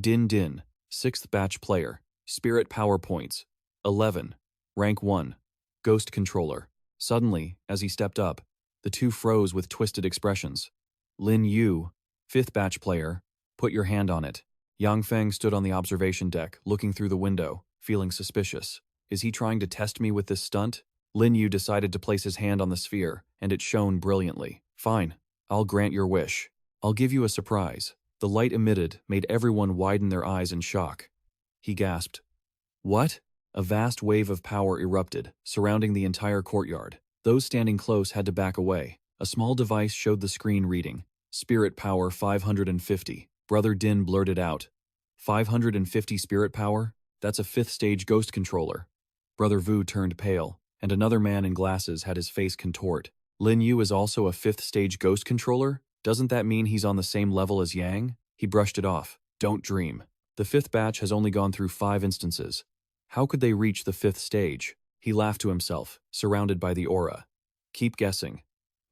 S1: Din, 6th batch player, spirit power points, 11, rank 1, ghost controller. Suddenly, as he stepped up, the two froze with twisted expressions. Lin Yu, 5th batch player, put your hand on it. Yang Feng stood on the observation deck, looking through the window, feeling suspicious. Is he trying to test me with this stunt? Lin Yu decided to place his hand on the sphere, and it shone brilliantly. Fine, I'll grant your wish. I'll give you a surprise. The light emitted made everyone widen their eyes in shock. He gasped. What? A vast wave of power erupted, surrounding the entire courtyard. Those standing close had to back away. A small device showed the screen reading. Spirit power 550. Brother Din blurted out. 550 spirit power? That's a 5th stage ghost controller. Brother Vu turned pale, and another man in glasses had his face contort. Lin Yu is also a 5th stage ghost controller? Doesn't that mean he's on the same level as Yang? He brushed it off. Don't dream. The 5th batch has only gone through 5 instances. How could they reach the 5th stage? He laughed to himself, surrounded by the aura. Keep guessing.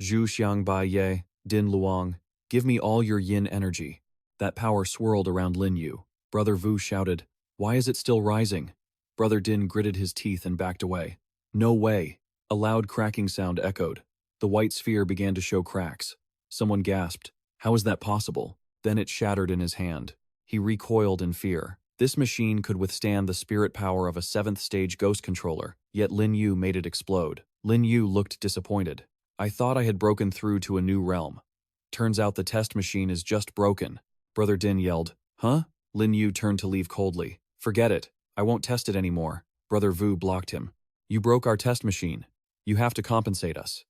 S1: Zhu Xiang Bai Ye, Din Luang, give me all your yin energy. That power swirled around Lin Yu. Brother Vu shouted, Why is it still rising? Brother Din gritted his teeth and backed away. No way. A loud cracking sound echoed. The white sphere began to show cracks. Someone gasped. How is that possible? Then it shattered in his hand. He recoiled in fear. This machine could withstand the spirit power of a 7th stage ghost controller, yet Lin Yu made it explode. Lin Yu looked disappointed. I thought I had broken through to a new realm. Turns out the test machine is just broken. Brother Din yelled, Huh? Lin Yu turned to leave coldly. Forget it. I won't test it anymore. Brother Vu blocked him. You broke our test machine. You have to compensate us.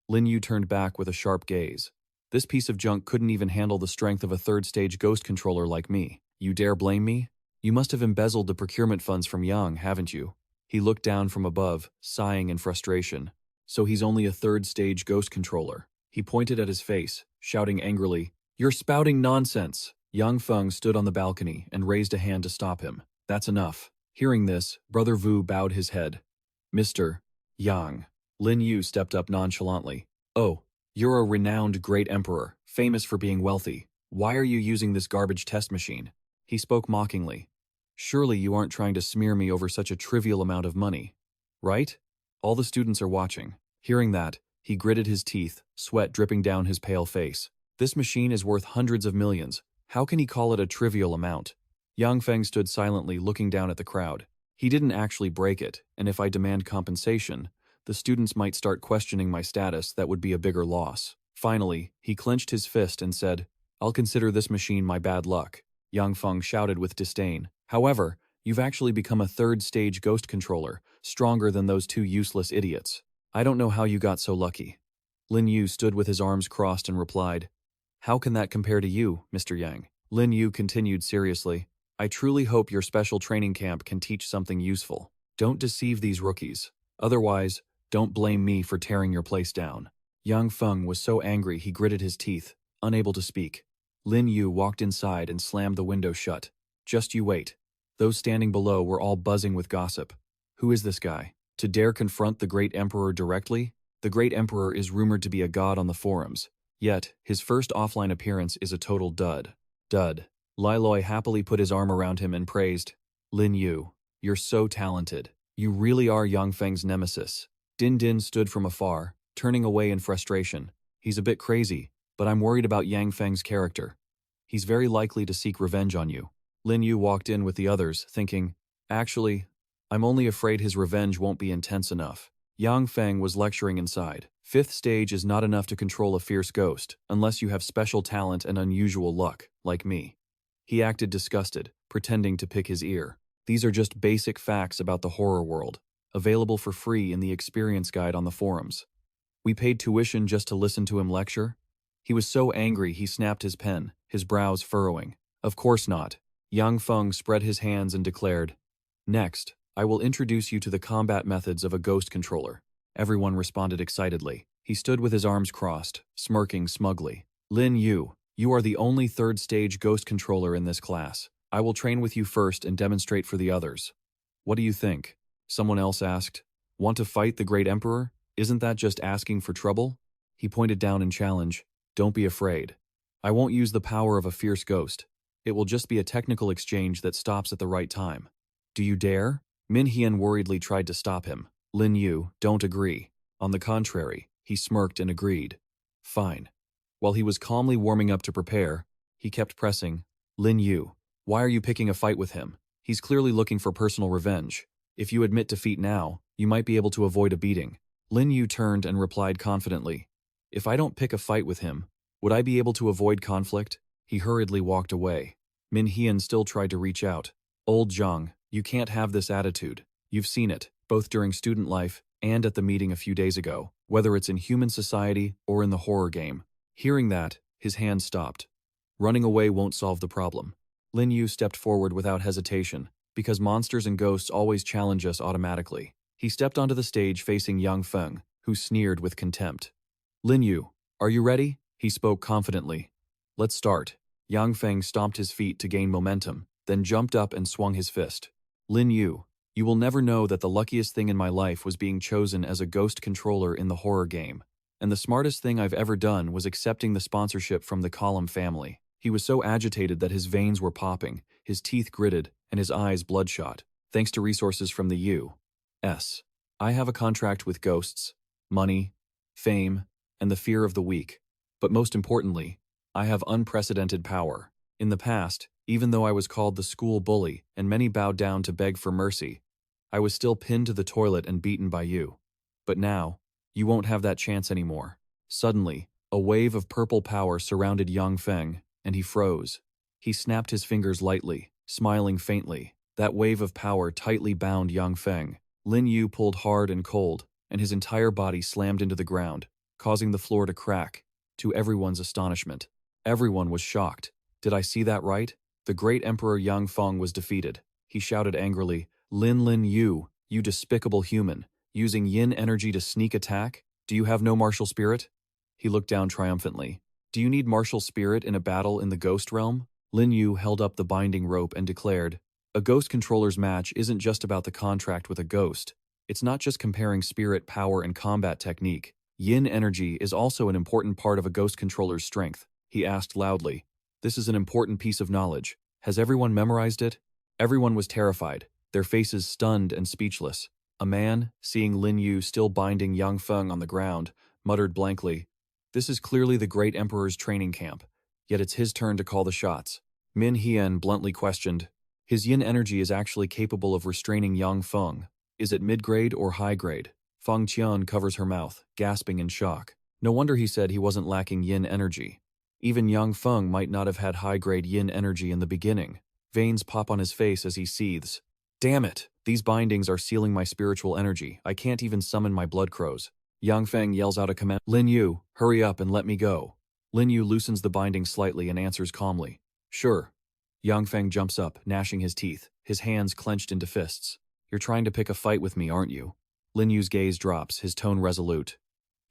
S1: Lin Yu turned back with a sharp gaze. This piece of junk couldn't even handle the strength of a 3rd stage ghost controller like me. You dare blame me? You must have embezzled the procurement funds from Yang, haven't you? He looked down from above, sighing in frustration. So he's only a 3rd stage ghost controller. He pointed at his face, shouting angrily, You're spouting nonsense! Yang Feng stood on the balcony and raised a hand to stop him. That's enough. Hearing this, Brother Vu bowed his head. Mr. Yang. Lin Yu stepped up nonchalantly. Oh, you're a renowned great emperor, famous for being wealthy. Why are you using this garbage test machine? He spoke mockingly. Surely you aren't trying to smear me over such a trivial amount of money, right? All the students are watching. Hearing that, he gritted his teeth, sweat dripping down his pale face. This machine is worth hundreds of millions. How can he call it a trivial amount? Yang Feng stood silently looking down at the crowd. He didn't actually break it, and if I demand compensation, the students might start questioning my status. That would be a bigger loss. Finally, he clenched his fist and said, I'll consider this machine my bad luck. Yang Feng shouted with disdain. However, you've actually become a 3rd stage ghost controller, stronger than those 2 useless idiots. I don't know how you got so lucky. Lin Yu stood with his arms crossed and replied, How can that compare to you, Mr. Yang? Lin Yu continued seriously, I truly hope your special training camp can teach something useful. Don't deceive these rookies. Otherwise, don't blame me for tearing your place down. Yang Feng was so angry he gritted his teeth, unable to speak. Lin Yu walked inside and slammed the window shut. Just you wait. Those standing below were all buzzing with gossip. Who is this guy? To dare confront the great emperor directly? The great emperor is rumored to be a god on the forums. Yet, his first offline appearance is a total dud. Dud. Lai Loi happily put his arm around him and praised, Lin Yu, you're so talented. You really are Yang Feng's nemesis. Din stood from afar, turning away in frustration. He's a bit crazy, but I'm worried about Yang Feng's character. He's very likely to seek revenge on you. Lin Yu walked in with the others, thinking, Actually, I'm only afraid his revenge won't be intense enough. Yang Feng was lecturing inside. 5th stage is not enough to control a fierce ghost, unless you have special talent and unusual luck, like me. He acted disgusted, pretending to pick his ear. These are just basic facts about the horror world, available for free in the experience guide on the forums. We paid tuition just to listen to him lecture? He was so angry he snapped his pen, his brows furrowing. Of course not. Yang Feng spread his hands and declared, "Next, I will introduce you to the combat methods of a ghost controller." Everyone responded excitedly. He stood with his arms crossed, smirking smugly. "Lin Yu, you are the only third-stage ghost controller in this class. I will train with you first and demonstrate for the others." "What do you think?" someone else asked. "Want to fight the Great Emperor? Isn't that just asking for trouble?" He pointed down in challenge. "Don't be afraid. I won't use the power of a fierce ghost. It will just be a technical exchange that stops at the right time." "Do you dare?" Min Hian worriedly tried to stop him. Lin Yu, don't agree. On the contrary, he smirked and agreed. "Fine." While he was calmly warming up to prepare, he kept pressing. "Lin Yu, why are you picking a fight with him? He's clearly looking for personal revenge. If you admit defeat now, you might be able to avoid a beating." Lin Yu turned and replied confidently, "If I don't pick a fight with him, would I be able to avoid conflict?" He hurriedly walked away. Min Hian still tried to reach out. "Old Zhang, you can't have this attitude. You've seen it, both during student life and at the meeting a few days ago, whether it's in human society or in the horror game." Hearing that, his hand stopped. Running away won't solve the problem. Lin Yu stepped forward without hesitation, because monsters and ghosts always challenge us automatically. He stepped onto the stage facing Yang Feng, who sneered with contempt. "Lin Yu, are you ready?" He spoke confidently. "Let's start." Yang Feng stomped his feet to gain momentum, then jumped up and swung his fist. "Lin Yu, you will never know that the luckiest thing in my life was being chosen as a ghost controller in the horror game. And the smartest thing I've ever done was accepting the sponsorship from the Colum family." He was so agitated that his veins were popping, his teeth gritted, and his eyes bloodshot. "Thanks to resources from the U.S. I have a contract with ghosts, money, fame, and the fear of the weak. But most importantly, I have unprecedented power. In the past, even though I was called the school bully and many bowed down to beg for mercy, I was still pinned to the toilet and beaten by you. But now, you won't have that chance anymore." Suddenly, a wave of purple power surrounded Yang Feng, and he froze. He snapped his fingers lightly, smiling faintly. That wave of power tightly bound Yang Feng. Lin Yu pulled hard and cold, and his entire body slammed into the ground, causing the floor to crack, to everyone's astonishment. Everyone was shocked. Did I see that right? The great Emperor Yang Feng was defeated. He shouted angrily, Lin Yu, you despicable human, using yin energy to sneak attack? Do you have no martial spirit?" He looked down triumphantly. "Do you need martial spirit in a battle in the ghost realm?" Lin Yu held up the binding rope and declared, "A ghost controller's match isn't just about the contract with a ghost. It's not just comparing spirit, power, and combat technique. Yin energy is also an important part of a ghost controller's strength." He asked loudly. "This is an important piece of knowledge. Has everyone memorized it?" Everyone was terrified, their faces stunned and speechless. A man, seeing Lin Yu still binding Yang Feng on the ground, muttered blankly, "This is clearly the great emperor's training camp, yet it's his turn to call the shots." Min Hian bluntly questioned, "His yin energy is actually capable of restraining Yang Feng. Is it mid-grade or high-grade?" Feng Qian covers her mouth, gasping in shock. No wonder he said he wasn't lacking yin energy. Even Yang Feng might not have had high-grade yin energy in the beginning. Veins pop on his face as he seethes. "Damn it! These bindings are sealing my spiritual energy. I can't even summon my blood crows." Yang Feng yells out a command, "Lin Yu, hurry up and let me go." Lin Yu loosens the binding slightly and answers calmly, "Sure." Yang Feng jumps up, gnashing his teeth, his hands clenched into fists. "You're trying to pick a fight with me, aren't you?" Lin Yu's gaze drops, his tone resolute.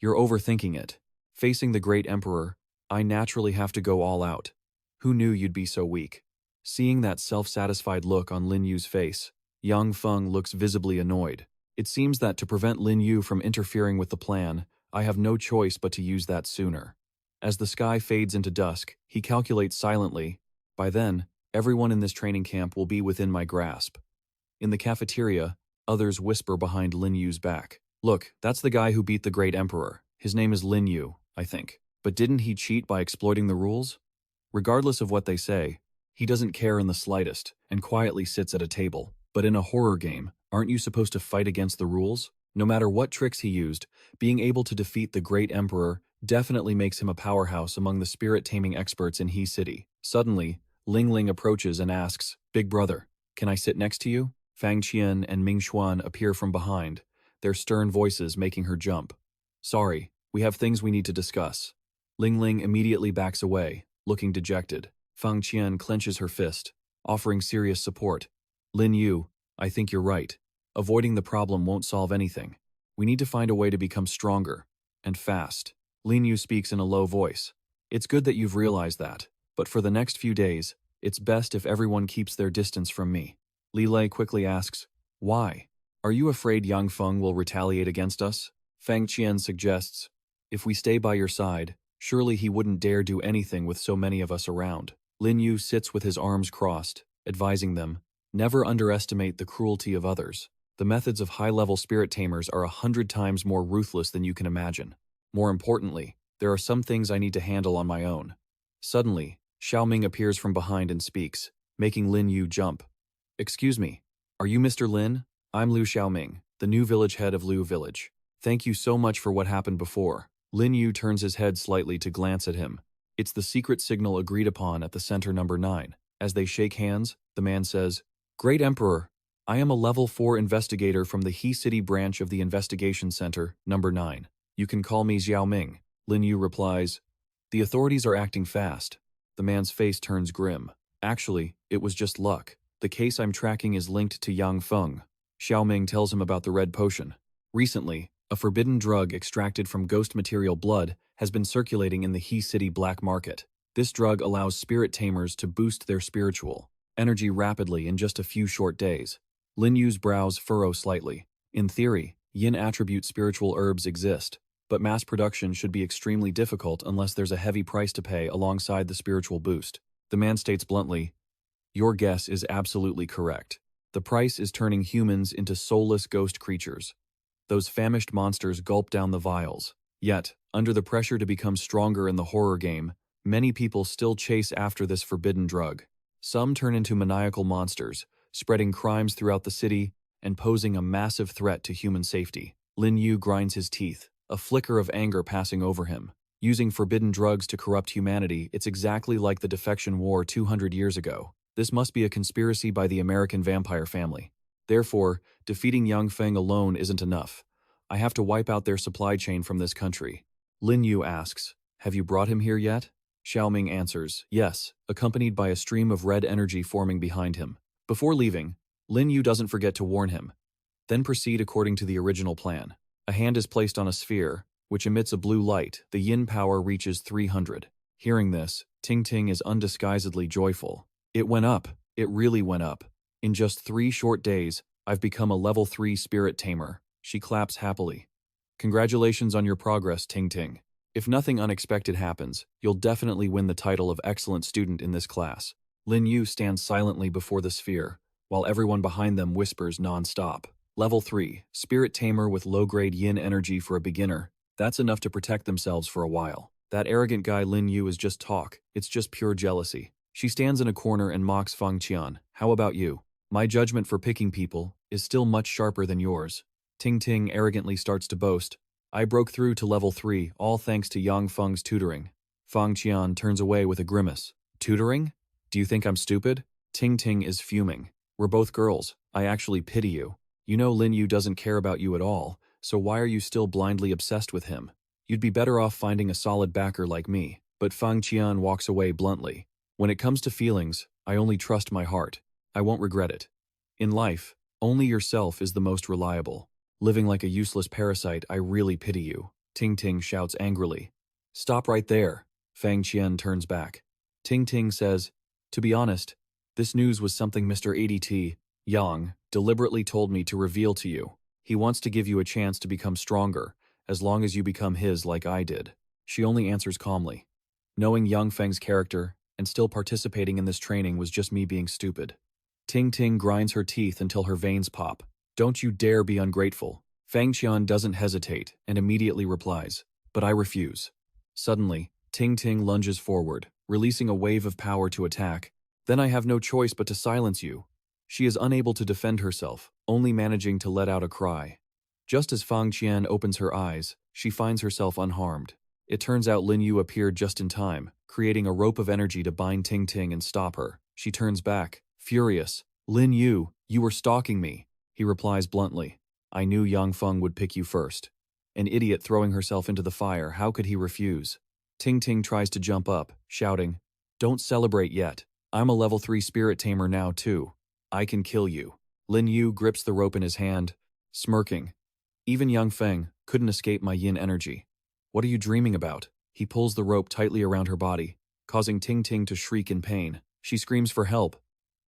S1: "You're overthinking it. Facing the great emperor, I naturally have to go all out. Who knew you'd be so weak?" Seeing that self-satisfied look on Lin Yu's face, Yang Feng looks visibly annoyed. It seems that to prevent Lin Yu from interfering with the plan, I have no choice but to use that sooner. As the sky fades into dusk, he calculates silently, by then, everyone in this training camp will be within my grasp. In the cafeteria, others whisper behind Lin Yu's back. "Look, that's the guy who beat the great emperor. His name is Lin Yu, I think. But didn't he cheat by exploiting the rules?" Regardless of what they say, he doesn't care in the slightest, and quietly sits at a table. But in a horror game, aren't you supposed to fight against the rules? No matter what tricks he used, being able to defeat the great emperor definitely makes him a powerhouse among the spirit-taming experts in He City. Suddenly, Ling Ling approaches and asks, "Big brother, Can I sit next to you? Fang Qian and Ming Xuan appear from behind, their stern voices making her jump. Sorry, we have things we need to discuss. Ling Ling immediately backs away, looking dejected. Fang Qian clenches her fist, offering serious support. Lin Yu, I think you're right. Avoiding the problem won't solve anything. We need to find a way to become stronger, and fast. Lin Yu speaks in a low voice. It's good that you've realized that, but for the next few days, it's best if everyone keeps their distance from me. Li Lei quickly asks, why? Are you afraid Yang Feng will retaliate against us? Fang Qian suggests, if we stay by your side, surely he wouldn't dare do anything with so many of us around. Lin Yu sits with his arms crossed, advising them, never underestimate the cruelty of others. The methods of high-level spirit-tamers are 100 times more ruthless than you can imagine. More importantly, there are some things I need to handle on my own. Suddenly, Xiaoming appears from behind and speaks, making Lin Yu jump. Excuse me, are you Mr. Lin? I'm Liu Xiaoming, the new village head of Liu Village. Thank you so much for what happened before. Lin Yu turns his head slightly to glance at him. It's the secret signal agreed upon at the center number 9. As they shake hands, the man says, Great Emperor, I am a level 4 investigator from the He City branch of the Investigation Center, number 9. You can call me Xiao Ming. Lin Yu replies, The authorities are acting fast. The man's face turns grim. Actually, it was just luck. The case I'm tracking is linked to Yang Feng. Xiao Ming tells him about the red potion. Recently, a forbidden drug extracted from ghost material blood has been circulating in the He City black market. This drug allows spirit-tamers to boost their spiritual energy rapidly in just a few short days. Lin Yu's brows furrow slightly. In theory, yin attribute spiritual herbs exist, but mass production should be extremely difficult unless there's a heavy price to pay alongside the spiritual boost. The man states bluntly, Your guess is absolutely correct. The price is turning humans into soulless ghost creatures. Those famished monsters gulp down the vials. Yet, under the pressure to become stronger in the horror game, many people still chase after this forbidden drug. Some turn into maniacal monsters, spreading crimes throughout the city and posing a massive threat to human safety. Lin Yu grinds his teeth, a flicker of anger passing over him. Using forbidden drugs to corrupt humanity, it's exactly like the defection war 200 years ago. This must be a conspiracy by the American vampire family. Therefore, defeating Yang Feng alone isn't enough. I have to wipe out their supply chain from this country. Lin Yu asks, Have you brought him here yet? Xiaoming answers, yes, accompanied by a stream of red energy forming behind him. Before leaving, Lin Yu doesn't forget to warn him. Then proceed according to the original plan. A hand is placed on a sphere, which emits a blue light. The yin power reaches 300. Hearing this, Ting Ting is undisguisedly joyful. It went up. It really went up. In just 3 short days, I've become a level 3 spirit-tamer. She claps happily. Congratulations on your progress, Ting Ting. If nothing unexpected happens, you'll definitely win the title of excellent student in this class. Lin Yu stands silently before the sphere, while everyone behind them whispers non-stop. Level 3, Spirit-Tamer with low-grade yin energy for a beginner. That's enough to protect themselves for a while. That arrogant guy Lin Yu is just talk. It's just pure jealousy. She stands in a corner and mocks Fang Qian. How about you? My judgment for picking people is still much sharper than yours. Ting Ting arrogantly starts to boast. I broke through to level 3, all thanks to Yang Feng's tutoring. Fang Qian turns away with a grimace. Tutoring? Do you think I'm stupid? Ting Ting is fuming. We're both girls. I actually pity you. You know Lin Yu doesn't care about you at all, so why are you still blindly obsessed with him? You'd be better off finding a solid backer like me. But Fang Qian walks away bluntly. When it comes to feelings, I only trust my heart. I won't regret it. In life, only yourself is the most reliable. Living like a useless parasite, I really pity you. Ting Ting shouts angrily. Stop right there. Fang Qian turns back. Ting Ting says, To be honest, this news was something Mr. ADT, Yang, deliberately told me to reveal to you. He wants to give you a chance to become stronger, as long as you become his like I did. She only answers calmly. Knowing Yang Feng's character and still participating in this training was just me being stupid. Ting Ting grinds her teeth until her veins pop. Don't you dare be ungrateful. Fang Qian doesn't hesitate and immediately replies, But I refuse. Suddenly, Ting Ting lunges forward, releasing a wave of power to attack. Then I have no choice but to silence you. She is unable to defend herself, only managing to let out a cry. Just as Fang Qian opens her eyes, she finds herself unharmed. It turns out Lin Yu appeared just in time, creating a rope of energy to bind Ting Ting and stop her. She turns back, furious, Lin Yu, you were stalking me, he replies bluntly. I knew Yang Feng would pick you first. An idiot throwing herself into the fire, how could he refuse? Ting Ting tries to jump up, shouting, Don't celebrate yet. I'm a level 3 Spirit-Tamer now too. I can kill you. Lin Yu grips the rope in his hand, smirking. Even Yang Feng couldn't escape my yin energy. What are you dreaming about? He pulls the rope tightly around her body, causing Ting Ting to shriek in pain. She screams for help.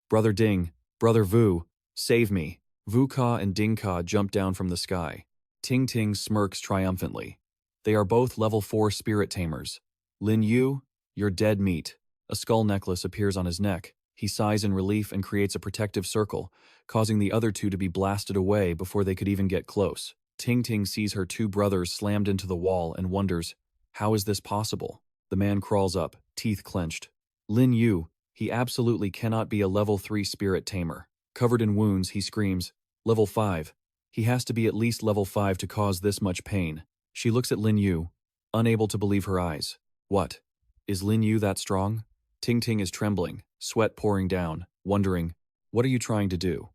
S1: Brother Ding, Brother Vu, save me. Vu Ka and Ding Ka jump down from the sky. Ting Ting smirks triumphantly. They are both level 4 Spirit-Tamers. Lin Yu, you're dead meat. A skull necklace appears on his neck. He sighs in relief and creates a protective circle, causing the other two to be blasted away before they could even get close. Ting Ting sees her two brothers slammed into the wall and wonders, how is this possible? The man crawls up, teeth clenched. Lin Yu, he absolutely cannot be a level 3 Spirit-Tamer. Covered in wounds, he screams, level 5. He has to be at least level 5 to cause this much pain. She looks at Lin Yu, unable to believe her eyes. What? Is Lin Yu that strong? Ting Ting is trembling, sweat pouring down, wondering, what are you trying to do?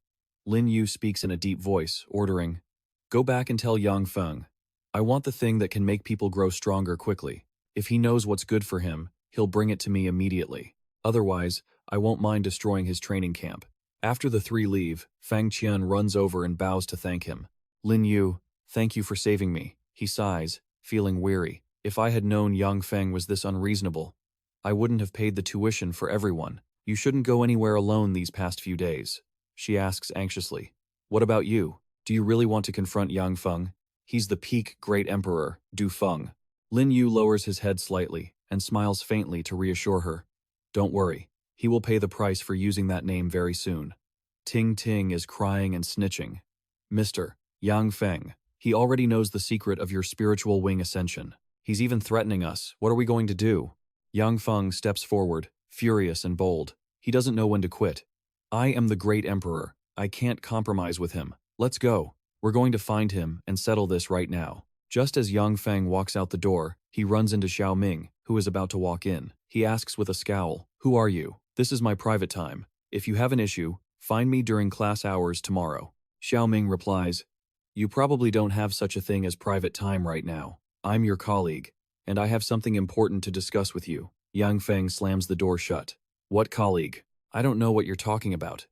S1: Lin Yu speaks in a deep voice, ordering, go back and tell Yang Feng. I want the thing that can make people grow stronger quickly. If he knows what's good for him, he'll bring it to me immediately. Otherwise, I won't mind destroying his training camp. After the three leave, Fang Qian runs over and bows to thank him. Lin Yu, thank you for saving me. He sighs, feeling weary. If I had known Yang Feng was this unreasonable, I wouldn't have paid the tuition for everyone. You shouldn't go anywhere alone these past few days. She asks anxiously. What about you? Do you really want to confront Yang Feng? He's the peak Great Emperor, Du Feng. Lin Yu lowers his head slightly and smiles faintly to reassure her. Don't worry. He will pay the price for using that name very soon. Ting Ting is crying and snitching. Mr. Yang Feng, he already knows the secret of your spiritual wing ascension. He's even threatening us. What are we going to do? Yang Feng steps forward, furious and bold. He doesn't know when to quit. I am the Great Emperor. I can't compromise with him. Let's go. We're going to find him and settle this right now. Just as Yang Feng walks out the door, he runs into Xiao Ming, who is about to walk in. He asks with a scowl, who are you? This is my private time. If you have an issue, find me during class hours tomorrow. Xiao Ming replies, you probably don't have such a thing as private time right now. I'm your colleague, and I have something important to discuss with you. Yang Feng slams the door shut. What colleague? I don't know what you're talking about.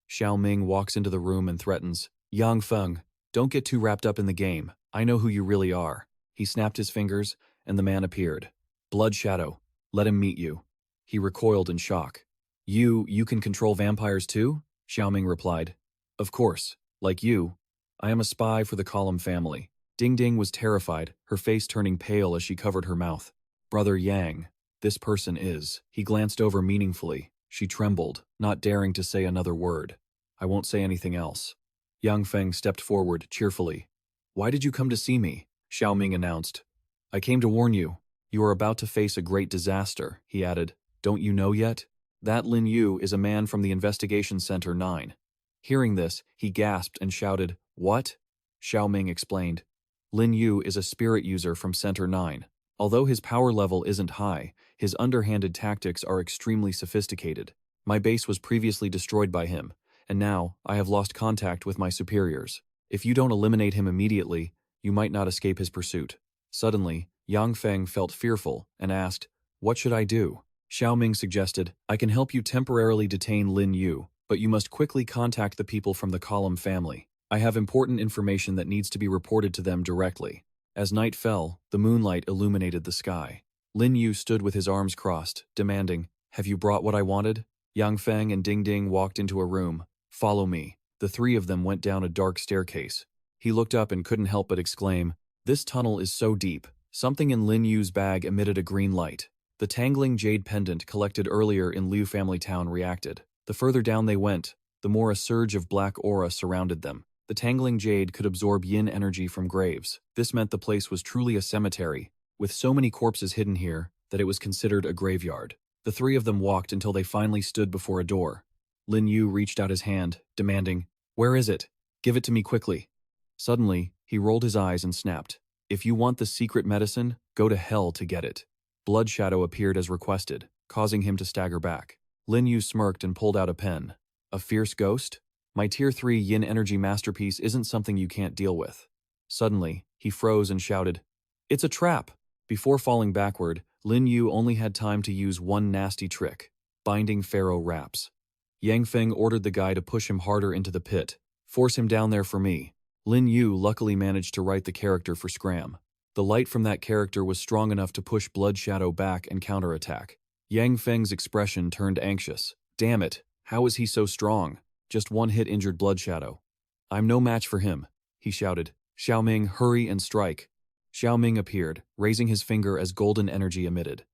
S1: Xiao Ming walks into the room and threatens, Yang Feng, don't get too wrapped up in the game. I know who you really are. He snapped his fingers, and the man appeared. Blood Shadow, let him meet you. He recoiled in shock. You can control vampires too? Xiao Ming replied. Of course, like you. I am a spy for the Colum family. Ding Ding was terrified, her face turning pale as she covered her mouth. Brother Yang, this person is. He glanced over meaningfully. She trembled, not daring to say another word. I won't say anything else. Yang Feng stepped forward, cheerfully. Why did you come to see me? Xiao Ming announced. I came to warn you. You are about to face a great disaster, he added. Don't you know yet? That Lin Yu is a man from the Investigation Center 9. Hearing this, he gasped and shouted, What? Xiao Ming explained. Lin Yu is a spirit user from Center 9. Although his power level isn't high, his underhanded tactics are extremely sophisticated. My base was previously destroyed by him, and now I have lost contact with my superiors. If you don't eliminate him immediately, you might not escape his pursuit. Suddenly, Yang Feng felt fearful and asked, What should I do? Xiao Ming suggested, I can help you temporarily detain Lin Yu, but you must quickly contact the people from the Colum family. I have important information that needs to be reported to them directly. As night fell, the moonlight illuminated the sky. Lin Yu stood with his arms crossed, demanding, Have you brought what I wanted? Yang Feng and Ding Ding walked into a room. Follow me. The three of them went down a dark staircase. He looked up and couldn't help but exclaim, This tunnel is so deep. Something in Lin Yu's bag emitted a green light. The tangling jade pendant collected earlier in Liu Family Town reacted. The further down they went, the more a surge of black aura surrounded them. The tangling jade could absorb yin energy from graves. This meant the place was truly a cemetery, with so many corpses hidden here that it was considered a graveyard. The three of them walked until they finally stood before a door. Lin Yu reached out his hand, demanding, Where is it? Give it to me quickly. Suddenly, he rolled his eyes and snapped. If you want the secret medicine, go to hell to get it. Blood Shadow appeared as requested, causing him to stagger back. Lin Yu smirked and pulled out a pen. A fierce ghost? My Tier 3 yin energy masterpiece isn't something you can't deal with. Suddenly, he froze and shouted, "It's a trap!" Before falling backward, Lin Yu only had time to use one nasty trick, binding pharaoh wraps. Yang Feng ordered the guy to push him harder into the pit. "Force him down there for me." Lin Yu luckily managed to write the character for Scram. The light from that character was strong enough to push Blood Shadow back and counterattack. Yang Feng's expression turned anxious. Damn it, how is he so strong? Just one hit injured Blood Shadow. "I'm no match for him," he shouted. "Xiaoming, hurry and strike." Xiaoming appeared, raising his finger as golden energy emitted.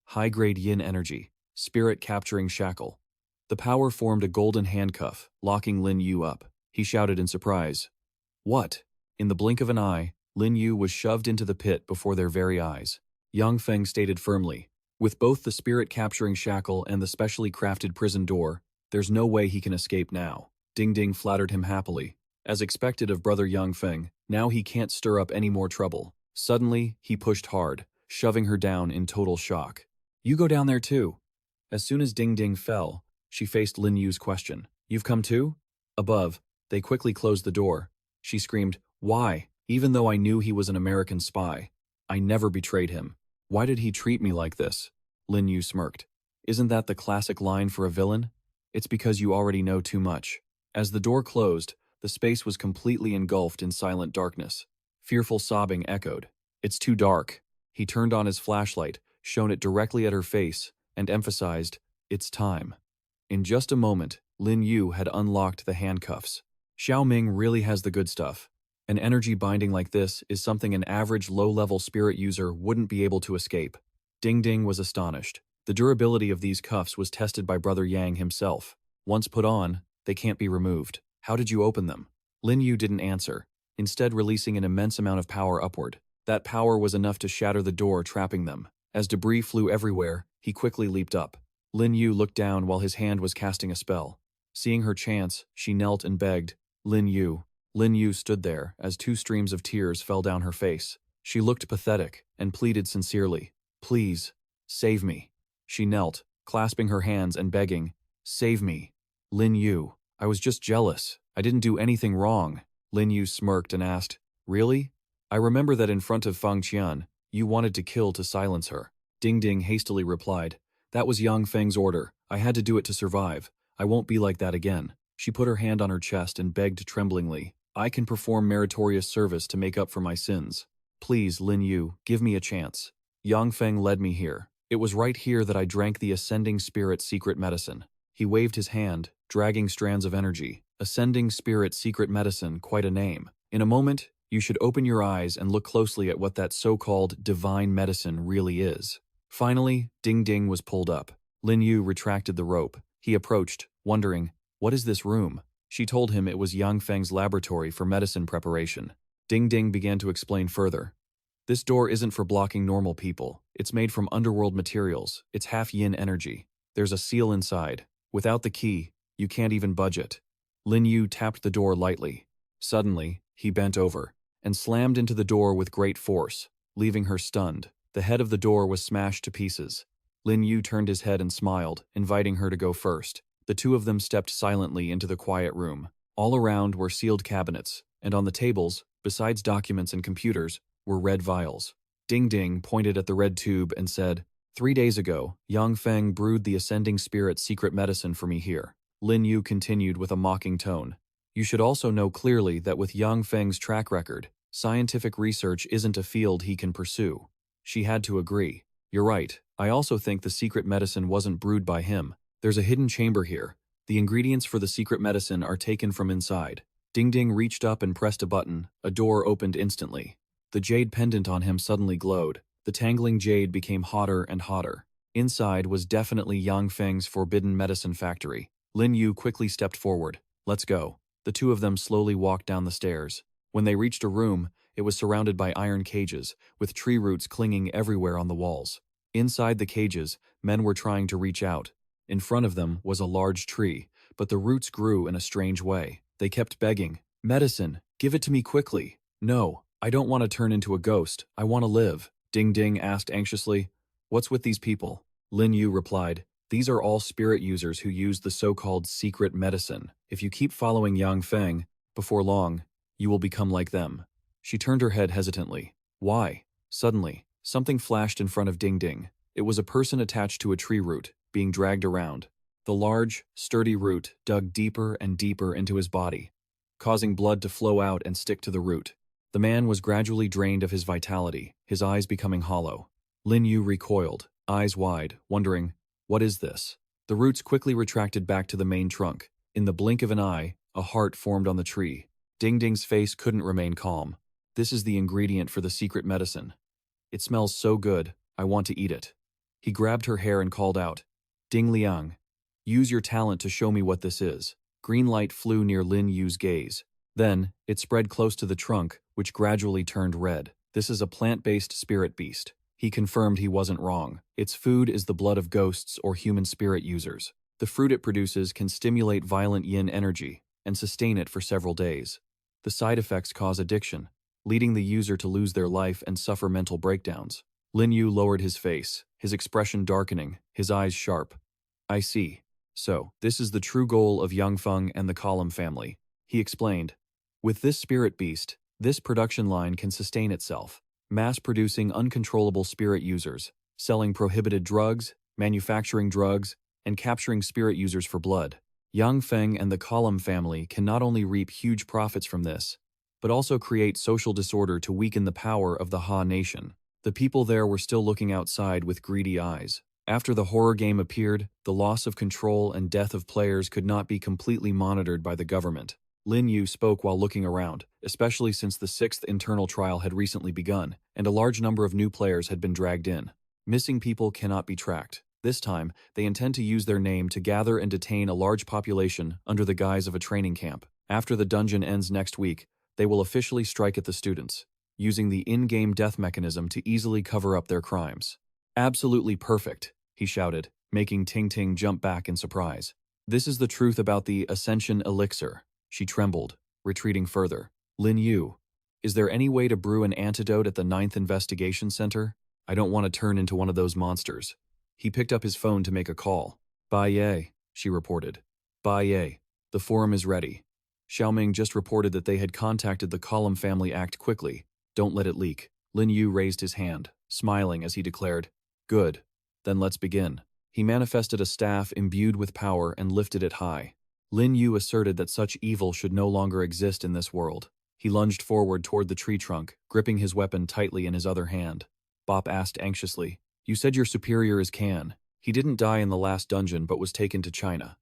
S1: High-grade yin energy, spirit capturing shackle. The power formed a golden handcuff, locking Lin Yu up. He shouted in surprise. "What?" In the blink of an eye, Lin Yu was shoved into the pit before their very eyes. Yang Feng stated firmly, "With both the spirit-capturing shackle and the specially crafted prison door, there's no way he can escape now." Ding Ding flattered him happily. As expected of brother Yang Feng, now he can't stir up any more trouble. Suddenly, he pushed hard, shoving her down in total shock. "You go down there too." As soon as Ding Ding fell, she faced Lin Yu's question. "You've come too?" Above, they quickly closed the door. She screamed, "Why? Even though I knew he was an American spy. I never betrayed him. Why did he treat me like this?" Lin Yu smirked. "Isn't that the classic line for a villain? It's because you already know too much." As the door closed, the space was completely engulfed in silent darkness. Fearful sobbing echoed. "It's too dark." He turned on his flashlight, shone it directly at her face, and emphasized, "It's time." In just a moment, Lin Yu had unlocked the handcuffs. Xiaoming really has the good stuff. An energy binding like this is something an average low-level spirit user wouldn't be able to escape. Ding Ding was astonished. The durability of these cuffs was tested by Brother Yang himself. Once put on, they can't be removed. "How did you open them?" Lin Yu didn't answer, instead releasing an immense amount of power upward. That power was enough to shatter the door trapping them. As debris flew everywhere, he quickly leaped up. Lin Yu looked down while his hand was casting a spell. Seeing her chance, she knelt and begged, "Lin Yu." Lin Yu stood there as two streams of tears fell down her face. She looked pathetic and pleaded sincerely, "Please, save me." She knelt, clasping her hands and begging, "Save me. Lin Yu, I was just jealous. I didn't do anything wrong." Lin Yu smirked and asked, "Really? I remember that in front of Feng Qian, you wanted to kill to silence her." Ding Ding hastily replied, "That was Yang Feng's order. I had to do it to survive. I won't be like that again." She put her hand on her chest and begged tremblingly, "I can perform meritorious service to make up for my sins. Please, Lin Yu, give me a chance. Yang Feng led me here. It was right here that I drank the Ascending Spirit secret medicine." He waved his hand, dragging strands of energy. Ascending Spirit secret medicine, quite a name. In a moment, you should open your eyes and look closely at what that so-called divine medicine really is. Finally, Ding Ding was pulled up. Lin Yu retracted the rope. He approached, wondering, "What is this room?" She told him it was Yang Feng's laboratory for medicine preparation. Ding Ding began to explain further. "This door isn't for blocking normal people. It's made from underworld materials. It's half yin energy. There's a seal inside. Without the key, you can't even budge it." Lin Yu tapped the door lightly. Suddenly, he bent over and slammed into the door with great force, leaving her stunned. The head of the door was smashed to pieces. Lin Yu turned his head and smiled, inviting her to go first. The two of them stepped silently into the quiet room. All around were sealed cabinets, and on the tables, besides documents and computers, were red vials. Ding Ding pointed at the red tube and said, 3 days ago, Yang Feng brewed the Ascending Spirit secret medicine for me here." Lin Yu continued with a mocking tone. "You should also know clearly that with Yang Feng's track record, scientific research isn't a field he can pursue." She had to agree. "You're right. I also think the secret medicine wasn't brewed by him. There's a hidden chamber here. The ingredients for the secret medicine are taken from inside." Ding Ding reached up and pressed a button. A door opened instantly. The jade pendant on him suddenly glowed. The tangling jade became hotter and hotter. Inside was definitely Yang Feng's forbidden medicine factory. Lin Yu quickly stepped forward. "Let's go." The two of them slowly walked down the stairs. When they reached a room, it was surrounded by iron cages, with tree roots clinging everywhere on the walls. Inside the cages, men were trying to reach out. In front of them was a large tree, but the roots grew in a strange way. They kept begging, "Medicine, give it to me quickly." "No, I don't want to turn into a ghost. I want to live." Ding Ding asked anxiously, "What's with these people?" Lin Yu replied, These are all spirit users who use the so-called secret medicine. If you keep following Yang Feng, before long, you will become like them. She turned her head hesitantly. Why? Suddenly, something flashed in front of Ding Ding. It was a person attached to a tree root, being dragged around. The large, sturdy root dug deeper and deeper into his body, causing blood to flow out and stick to the root. The man was gradually drained of his vitality, his eyes becoming hollow. Lin Yu recoiled, eyes wide, wondering, what is this? The roots quickly retracted back to the main trunk. In the blink of an eye, a heart formed on the tree. Ding Ding's face couldn't remain calm. This is the ingredient for the secret medicine. It smells so good, I want to eat it. He grabbed her hair and called out, Ding Liang, use your talent to show me what this is. Green light flew near Lin Yu's gaze. Then, it spread close to the trunk, which gradually turned red. This is a plant-based spirit beast. He confirmed he wasn't wrong. Its food is the blood of ghosts or human spirit users. The fruit it produces can stimulate violent yin energy and sustain it for several days. The side effects cause addiction, leading the user to lose their life and suffer mental breakdowns. Lin Yu lowered his face, his expression darkening, his eyes sharp. I see. So, this is the true goal of Yang Feng and the Colum family. He explained. With this spirit beast, this production line can sustain itself, mass-producing uncontrollable spirit users, selling prohibited drugs, manufacturing drugs, and capturing spirit users for blood. Yang Feng and the Colum family can not only reap huge profits from this, but also create social disorder to weaken the power of the Xia Nation. The people there were still looking outside with greedy eyes. After the horror game appeared, the loss of control and death of players could not be completely monitored by the government. Lin Yu spoke while looking around, especially since the 6th internal trial had recently begun, and a large number of new players had been dragged in. Missing people cannot be tracked. This time, they intend to use their name to gather and detain a large population under the guise of a training camp. After the dungeon ends next week, they will officially strike at the students, using the in-game death mechanism to easily cover up their crimes. Absolutely perfect, he shouted, making Ting Ting jump back in surprise. This is the truth about the Ascension Elixir. She trembled, retreating further. Lin Yu, is there any way to brew an antidote at the 9th Investigation Center? I don't want to turn into one of those monsters. He picked up his phone to make a call. Bye, she reported. Bye, the forum is ready. Xiaoming just reported that they had contacted the Colum family. Act quickly. Don't let it leak. Lin Yu raised his hand, smiling as he declared, Good. Then let's begin. He manifested a staff imbued with power and lifted it high. Lin Yu asserted that such evil should no longer exist in this world. He lunged forward toward the tree trunk, gripping his weapon tightly in his other hand. Bop asked anxiously, You said your superior is Can. He didn't die in the last dungeon but was taken to China.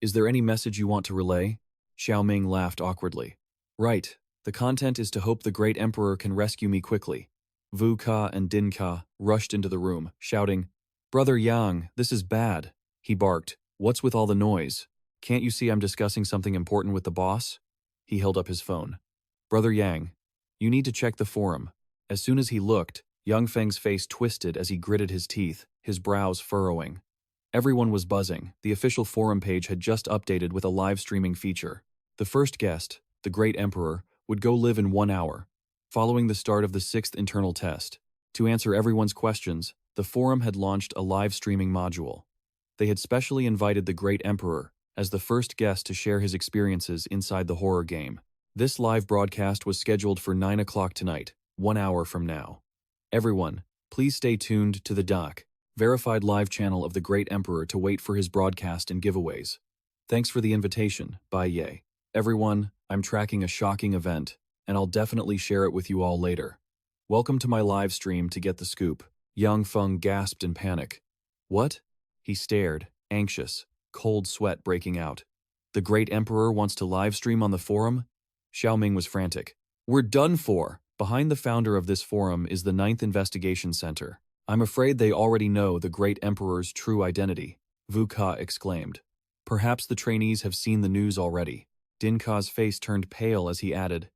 S1: Is there any message you want to relay? Xiaoming laughed awkwardly. Right. The content is to hope the great emperor can rescue me quickly. Vu Ka and Din Ka rushed into the room, shouting, Brother Yang, this is bad. He barked, What's with all the noise? Can't you see I'm discussing something important with the boss? He held up his phone. Brother Yang, you need to check the forum. As soon as he looked, Yang Feng's face twisted as he gritted his teeth, his brows furrowing. Everyone was buzzing. The official forum page had just updated with a live streaming feature. The first guest, the Great Emperor, would go live in 1 hour, following the start of the 6th internal test. To answer everyone's questions, the forum had launched a live streaming module. They had specially invited the Great Emperor as the first guest to share his experiences inside the horror game. This live broadcast was scheduled for 9 o'clock tonight, 1 hour from now. Everyone, please stay tuned to the DOC, verified live channel of the Great Emperor to wait for his broadcast and giveaways. Thanks for the invitation, bye. Everyone, I'm tracking a shocking event, and I'll definitely share it with you all later. Welcome to my live stream to get the scoop. Yang Feng gasped in panic. What? He stared, anxious, cold sweat breaking out. The Great Emperor wants to live stream on the forum? Xiaoming was frantic. We're done for! Behind the founder of this forum is the 9th Investigation Center. I'm afraid they already know the Great Emperor's true identity, Vu Ka exclaimed. Perhaps the trainees have seen the news already. Din Ka's face turned pale as he added,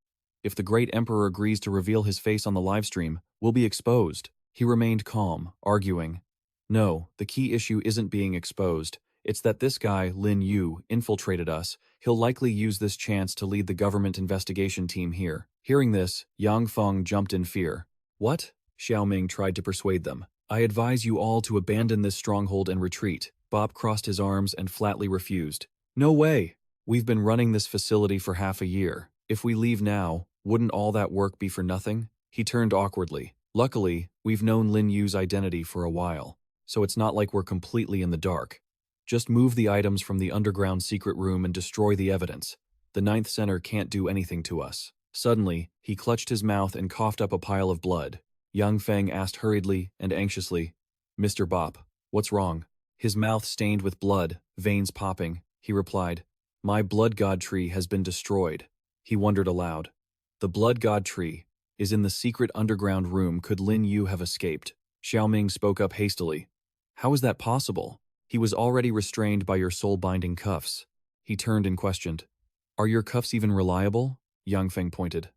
S1: If the Great Emperor agrees to reveal his face on the livestream, we'll be exposed. He remained calm, arguing, No, the key issue isn't being exposed. It's that this guy, Lin Yu, infiltrated us. He'll likely use this chance to lead the government investigation team here. Hearing this, Yang Feng jumped in fear. What? Xiaoming tried to persuade them. I advise you all to abandon this stronghold and retreat. Bob crossed his arms and flatly refused. No way! We've been running this facility for half a year. If we leave now, wouldn't all that work be for nothing? He turned awkwardly. Luckily, we've known Lin Yu's identity for a while, so it's not like we're completely in the dark. Just move the items from the underground secret room and destroy the evidence. The Ninth Center can't do anything to us. Suddenly, he clutched his mouth and coughed up a pile of blood. Yang Feng asked hurriedly and anxiously, Mr. Bop, what's wrong? His mouth stained with blood, veins popping, he replied, My blood god tree has been destroyed. He wondered aloud. The blood god tree is in the secret underground room. Could Lin Yu have escaped? Xiaoming spoke up hastily. How is that possible? He was already restrained by your soul-binding cuffs. He turned and questioned. Are your cuffs even reliable? Yang Feng pointed.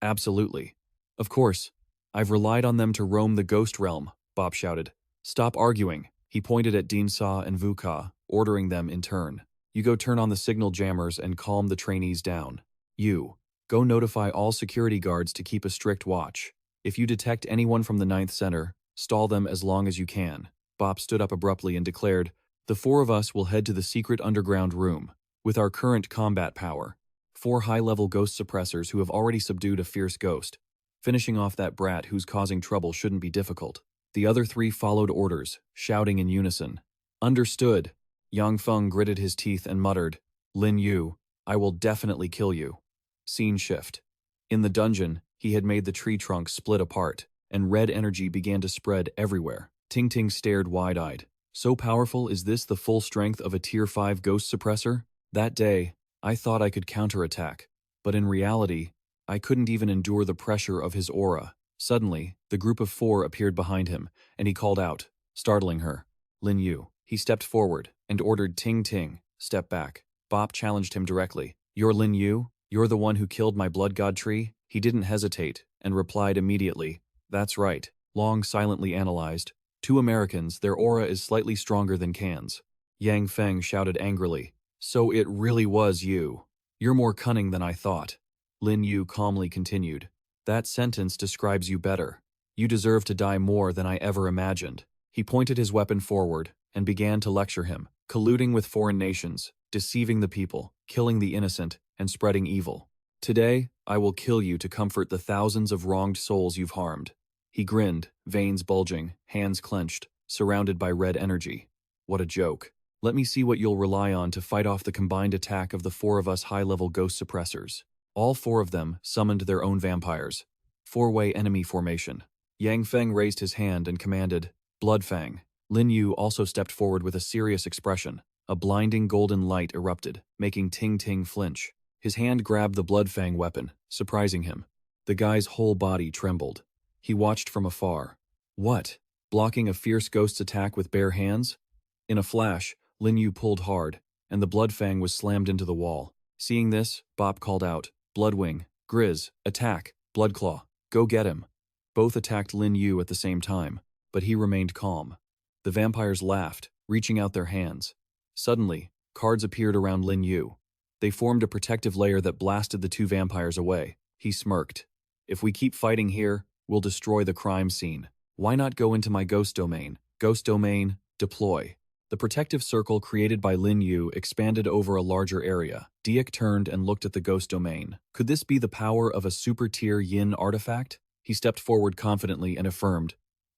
S1: Absolutely. Of course. I've relied on them to roam the ghost realm, Bob shouted. Stop arguing. He pointed at Din Sa and Vu Ka, ordering them in turn. You go turn on the signal jammers and calm the trainees down. You, go notify all security guards to keep a strict watch. If you detect anyone from the Ninth Center, stall them as long as you can. Bob stood up abruptly and declared, The four of us will head to the secret underground room. With our current combat power, 4 high-level ghost suppressors who have already subdued a fierce ghost. Finishing off that brat who's causing trouble shouldn't be difficult. The other 3 followed orders, shouting in unison. Understood. Yang Feng gritted his teeth and muttered, Lin Yu, I will definitely kill you. Scene shift. In the dungeon, he had made the tree trunk split apart, and red energy began to spread everywhere. Ting Ting stared wide-eyed. So powerful is this the full strength of a Tier 5 ghost suppressor? That day, I thought I could counterattack, but in reality, I couldn't even endure the pressure of his aura. Suddenly, the group of 4 appeared behind him, and he called out, startling her. Lin Yu. He stepped forward and ordered Ting Ting, step back. Bop challenged him directly. You're Lin Yu? You're the one who killed my blood god tree? He didn't hesitate, and replied immediately. That's right. Long silently analyzed. 2 Americans, their aura is slightly stronger than Can's. Yang Feng shouted angrily. So it really was you. You're more cunning than I thought. Lin Yu calmly continued. That sentence describes you better. You deserve to die more than I ever imagined. He pointed his weapon forward and began to lecture him, colluding with foreign nations, deceiving the people, killing the innocent, and spreading evil. Today, I will kill you to comfort the thousands of wronged souls you've harmed. He grinned, veins bulging, hands clenched, surrounded by red energy. What a joke. Let me see what you'll rely on to fight off the combined attack of the 4 of us high-level ghost suppressors. All 4 of them summoned their own vampires. 4-way enemy formation. Yang Feng raised his hand and commanded, Bloodfang. Lin Yu also stepped forward with a serious expression. A blinding golden light erupted, making Ting Ting flinch. His hand grabbed the Bloodfang weapon, surprising him. The guy's whole body trembled. He watched from afar. What? Blocking a fierce ghost's attack with bare hands? In a flash, Lin Yu pulled hard, and the Bloodfang was slammed into the wall. Seeing this, Bop called out, Bloodwing, Grizz, attack, Bloodclaw, go get him. Both attacked Lin Yu at the same time, but he remained calm. The vampires laughed, reaching out their hands. Suddenly, cards appeared around Lin Yu. They formed a protective layer that blasted the 2 vampires away. He smirked. If we keep fighting here, we'll destroy the crime scene. Why not go into my ghost domain? Ghost domain, deploy. The protective circle created by Lin Yu expanded over a larger area. Diak turned and looked at the ghost domain. Could this be the power of a super-tier yin artifact? He stepped forward confidently and affirmed.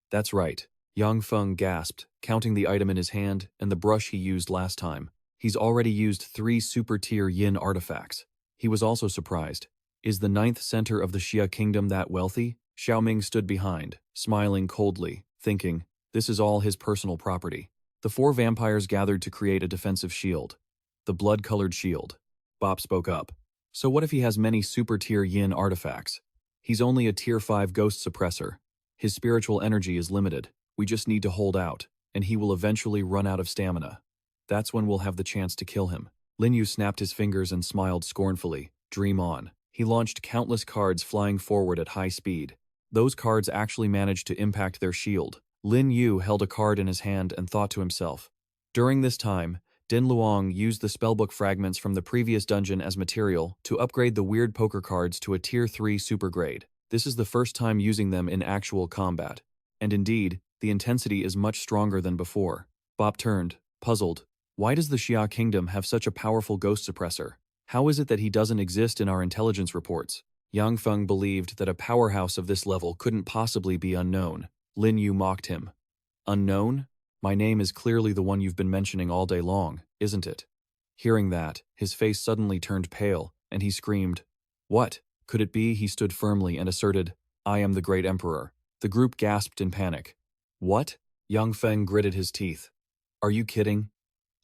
S1: That's right. Yang Feng gasped, counting the item in his hand and the brush he used last time. He's already used 3 super-tier yin artifacts. He was also surprised. Is the 9th center of the Xia kingdom that wealthy? Xiaoming stood behind, smiling coldly, thinking, this is all his personal property. The 4 vampires gathered to create a defensive shield. The blood-colored shield. Bop spoke up. So what if he has many super-tier yin artifacts? He's only a Tier 5 ghost suppressor. His spiritual energy is limited. We just need to hold out, and he will eventually run out of stamina. That's when we'll have the chance to kill him. Lin Yu snapped his fingers and smiled scornfully. Dream on. He launched countless cards flying forward at high speed. Those cards actually managed to impact their shield. Lin Yu held a card in his hand and thought to himself. During this time, Din Luong used the spellbook fragments from the previous dungeon as material to upgrade the weird poker cards to a Tier 3 super grade. This is the first time using them in actual combat. And indeed, the intensity is much stronger than before. Bop turned, Puzzled, why does the Xia Kingdom have such a powerful ghost suppressor? How is it that he doesn't exist in our intelligence reports? Yang Feng believed that a powerhouse of this level couldn't possibly be unknown. Lin Yu mocked him. Unknown? My name is clearly the one you've been mentioning all day long, isn't it? Hearing that, his face suddenly turned pale, and he screamed. What? Could it be? He stood firmly and asserted, I am the great emperor. The group gasped in panic. What? Yang Feng gritted his teeth. Are you kidding?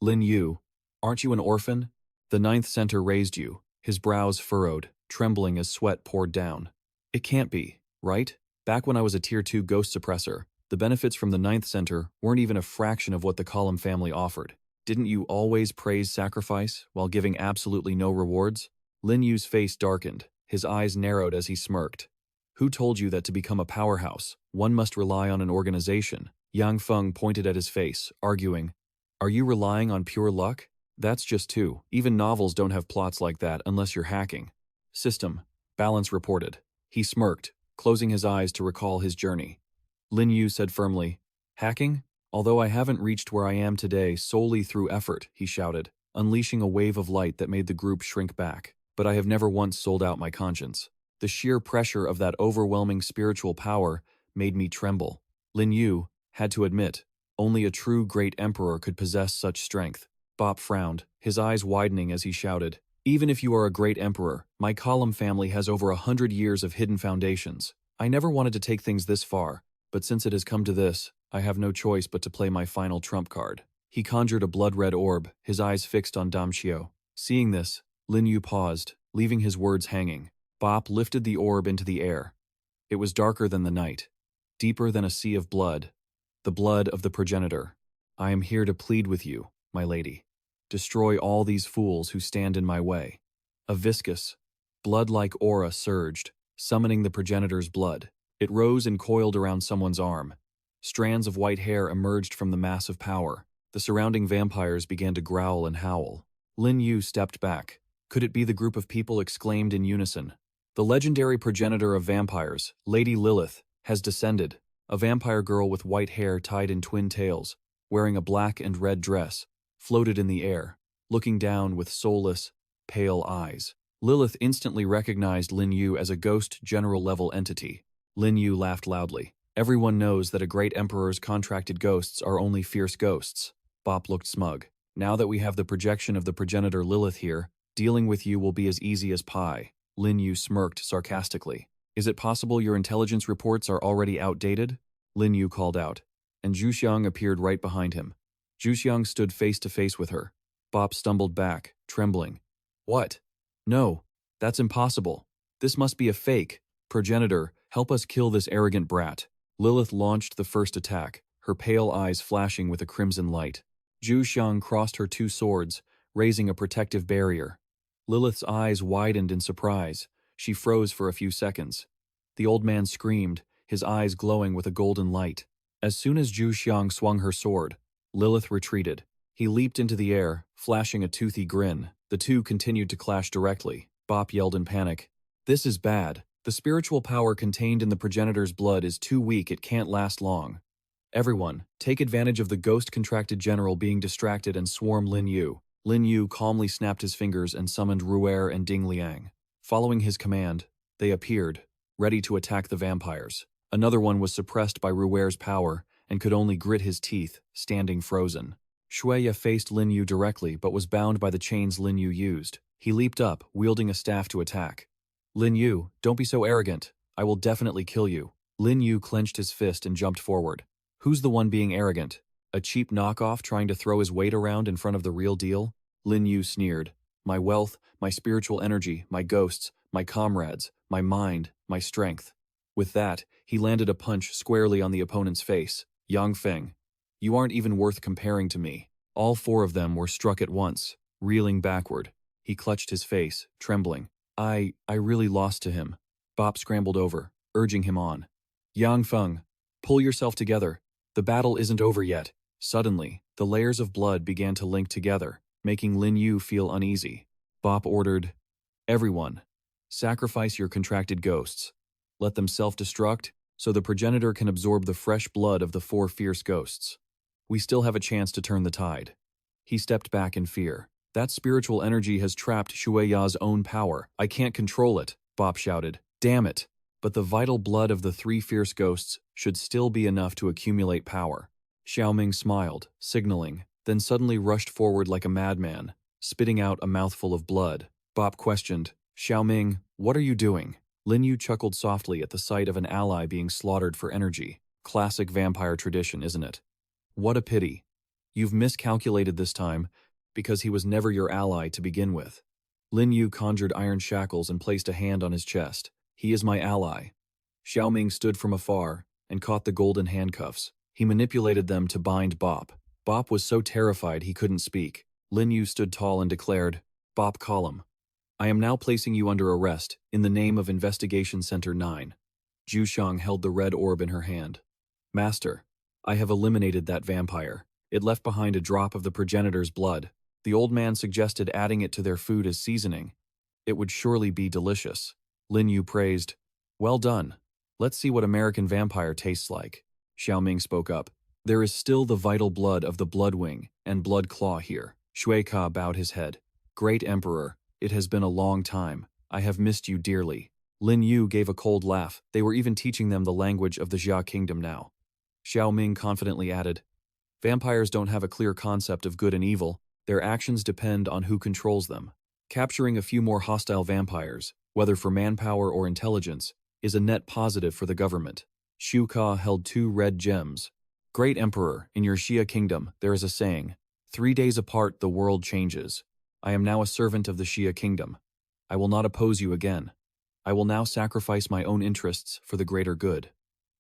S1: Lin Yu, aren't you an orphan? The ninth center raised you, his brows furrowed, trembling as sweat poured down. It can't be, right? Back when I was a Tier 2 ghost suppressor, the benefits from the ninth center weren't even a fraction of what the Colum family offered. Didn't you always praise sacrifice while giving absolutely no rewards? Lin Yu's face darkened, his eyes narrowed as he smirked. Who told you that to become a powerhouse, one must rely on an organization? Yang Feng pointed at his face, arguing, Are you relying on pure luck? That's just two. Even novels don't have plots like that unless you're hacking. System. Balance reported. He smirked, closing his eyes to recall his journey. Lin Yu said firmly, Hacking? Although I haven't reached where I am today solely through effort, he shouted, unleashing a wave of light that made the group shrink back. But I have never once sold out my conscience. The sheer pressure of that overwhelming spiritual power made me tremble. Lin Yu had to admit, only a true great emperor could possess such strength. Bop frowned, his eyes widening as he shouted, Even if you are a great emperor, my Colum family has over 100 years of hidden foundations. I never wanted to take things this far, but since it has come to this, I have no choice but to play my final trump card. He conjured a blood-red orb, his eyes fixed on Dam Xiao. Seeing this, Lin Yu paused, leaving his words hanging. Bop lifted the orb into the air. It was darker than the night, deeper than a sea of blood, the blood of the progenitor. I am here to plead with you, my lady. Destroy all these fools who stand in my way. A viscous, blood-like aura surged, summoning the progenitor's blood. It rose and coiled around someone's arm. Strands of white hair emerged from the mass of power. The surrounding vampires began to growl and howl. Lin Yu stepped back. Could it be the group of people exclaimed in unison? The legendary progenitor of vampires, Lady Lilith, has descended. A vampire girl with white hair tied in twin tails, wearing a black and red dress, floated in the air, looking down with soulless, pale eyes. Lilith instantly recognized Lin Yu as a ghost general-level entity. Lin Yu laughed loudly. Everyone knows that a great emperor's contracted ghosts are only fierce ghosts. Bop looked smug. Now that we have the projection of the progenitor Lilith here, dealing with you will be as easy as pie. Lin Yu smirked sarcastically. Is it possible your intelligence reports are already outdated? Lin Yu called out, and Zhu Xiang appeared right behind him. Zhu Xiang stood face to face with her. Bop stumbled back, trembling. What? No, that's impossible. This must be a fake. Progenitor, help us kill this arrogant brat. Lilith launched the first attack, her pale eyes flashing with a crimson light. Zhu Xiang crossed her two swords, raising a protective barrier. Lilith's eyes widened in surprise. She froze for a few seconds. The old man screamed, his eyes glowing with a golden light. As soon as Zhu Xiang swung her sword, Lilith retreated. He leaped into the air, flashing a toothy grin. The two continued to clash directly. Bop yelled in panic. This is bad. The spiritual power contained in the progenitor's blood is too weak, it can't last long. Everyone, take advantage of the ghost-contracted general being distracted and swarm Lin Yu. Lin Yu calmly snapped his fingers and summoned Ruer and Ding Liang. Following his command, they appeared, ready to attack the vampires. Another one was suppressed by Ruer's power and could only grit his teeth, standing frozen. Shueya faced Lin Yu directly but was bound by the chains Lin Yu used. He leaped up, wielding a staff to attack. Lin Yu, don't be so arrogant. I will definitely kill you. Lin Yu clenched his fist and jumped forward. Who's the one being arrogant? A cheap knockoff trying to throw his weight around in front of the real deal? Lin Yu sneered. My wealth, my spiritual energy, my ghosts, my comrades, my mind, my strength. With that, he landed a punch squarely on the opponent's face. Yang Feng, you aren't even worth comparing to me. All four of them were struck at once, reeling backward. He clutched his face, trembling. I really lost to him. Bop scrambled over, urging him on. Yang Feng, pull yourself together. The battle isn't over yet. Suddenly, the layers of blood began to link together, making Lin Yu feel uneasy. Bop ordered, Everyone, sacrifice your contracted ghosts. Let them self-destruct, so the progenitor can absorb the fresh blood of the four fierce ghosts. We still have a chance to turn the tide. He stepped back in fear. That spiritual energy has trapped Shueya's own power. I can't control it, Bop shouted. Damn it. But the vital blood of the three fierce ghosts should still be enough to accumulate power. Xiaoming smiled, signaling, then suddenly rushed forward like a madman, spitting out a mouthful of blood. Bop questioned, Xiaoming, what are you doing? Lin Yu chuckled softly at the sight of an ally being slaughtered for energy. Classic vampire tradition, isn't it? What a pity. You've miscalculated this time, because he was never your ally to begin with. Lin Yu conjured iron shackles and placed a hand on his chest. He is my ally. Xiaoming stood from afar and caught the golden handcuffs. He manipulated them to bind Bop. Bop was so terrified he couldn't speak. Lin Yu stood tall and declared, Bop Colum, I am now placing you under arrest in the name of Investigation Center 9. Zhu Shang held the red orb in her hand. Master, I have eliminated that vampire. It left behind a drop of the progenitor's blood. The old man suggested adding it to their food as seasoning. It would surely be delicious. Lin Yu praised. Well done. Let's see what American vampire tastes like. Xiaoming spoke up. There is still the vital blood of the Bloodwing and Blood Claw here. Shui Ka bowed his head. Great Emperor, it has been a long time. I have missed you dearly. Lin Yu gave a cold laugh. They were even teaching them the language of the Xia kingdom now. Xiaoming confidently added, Vampires don't have a clear concept of good and evil. Their actions depend on who controls them. Capturing a few more hostile vampires, whether for manpower or intelligence, is a net positive for the government. Shu Ka held 2 red gems. Great Emperor, in your Xia kingdom, there is a saying, 3 days apart the world changes. I am now a servant of the Xia kingdom. I will not oppose you again. I will now sacrifice my own interests for the greater good.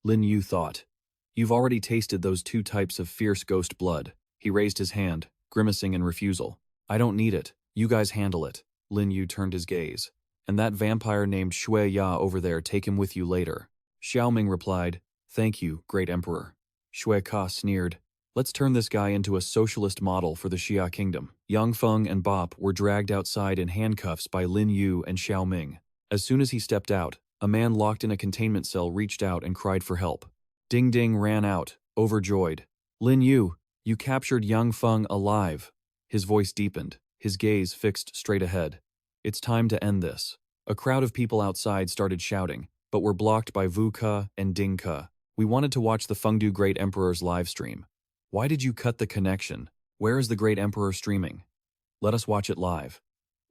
S1: Lin Yu thought. You've already tasted those 2 types of fierce ghost blood. He raised his hand, grimacing in refusal. I don't need it. You guys handle it. Lin Yu turned his gaze. And that vampire named Shui Ya over there, take him with you later. Xiaoming replied, Thank you, Great Emperor. Shui Ka sneered. Let's turn this guy into a socialist model for the Xia kingdom. Yang Feng and Bop were dragged outside in handcuffs by Lin Yu and Xiaoming. As soon as he stepped out, a man locked in a containment cell reached out and cried for help. Ding Ding ran out, overjoyed. Lin Yu, you captured Yang Feng alive. His voice deepened, his gaze fixed straight ahead. It's time to end this. A crowd of people outside started shouting, but were blocked by Vu Ke and Ding Ke. We wanted to watch the Fengdu Great Emperor's live stream. Why did you cut the connection? Where is the Great Emperor streaming? Let us watch it live.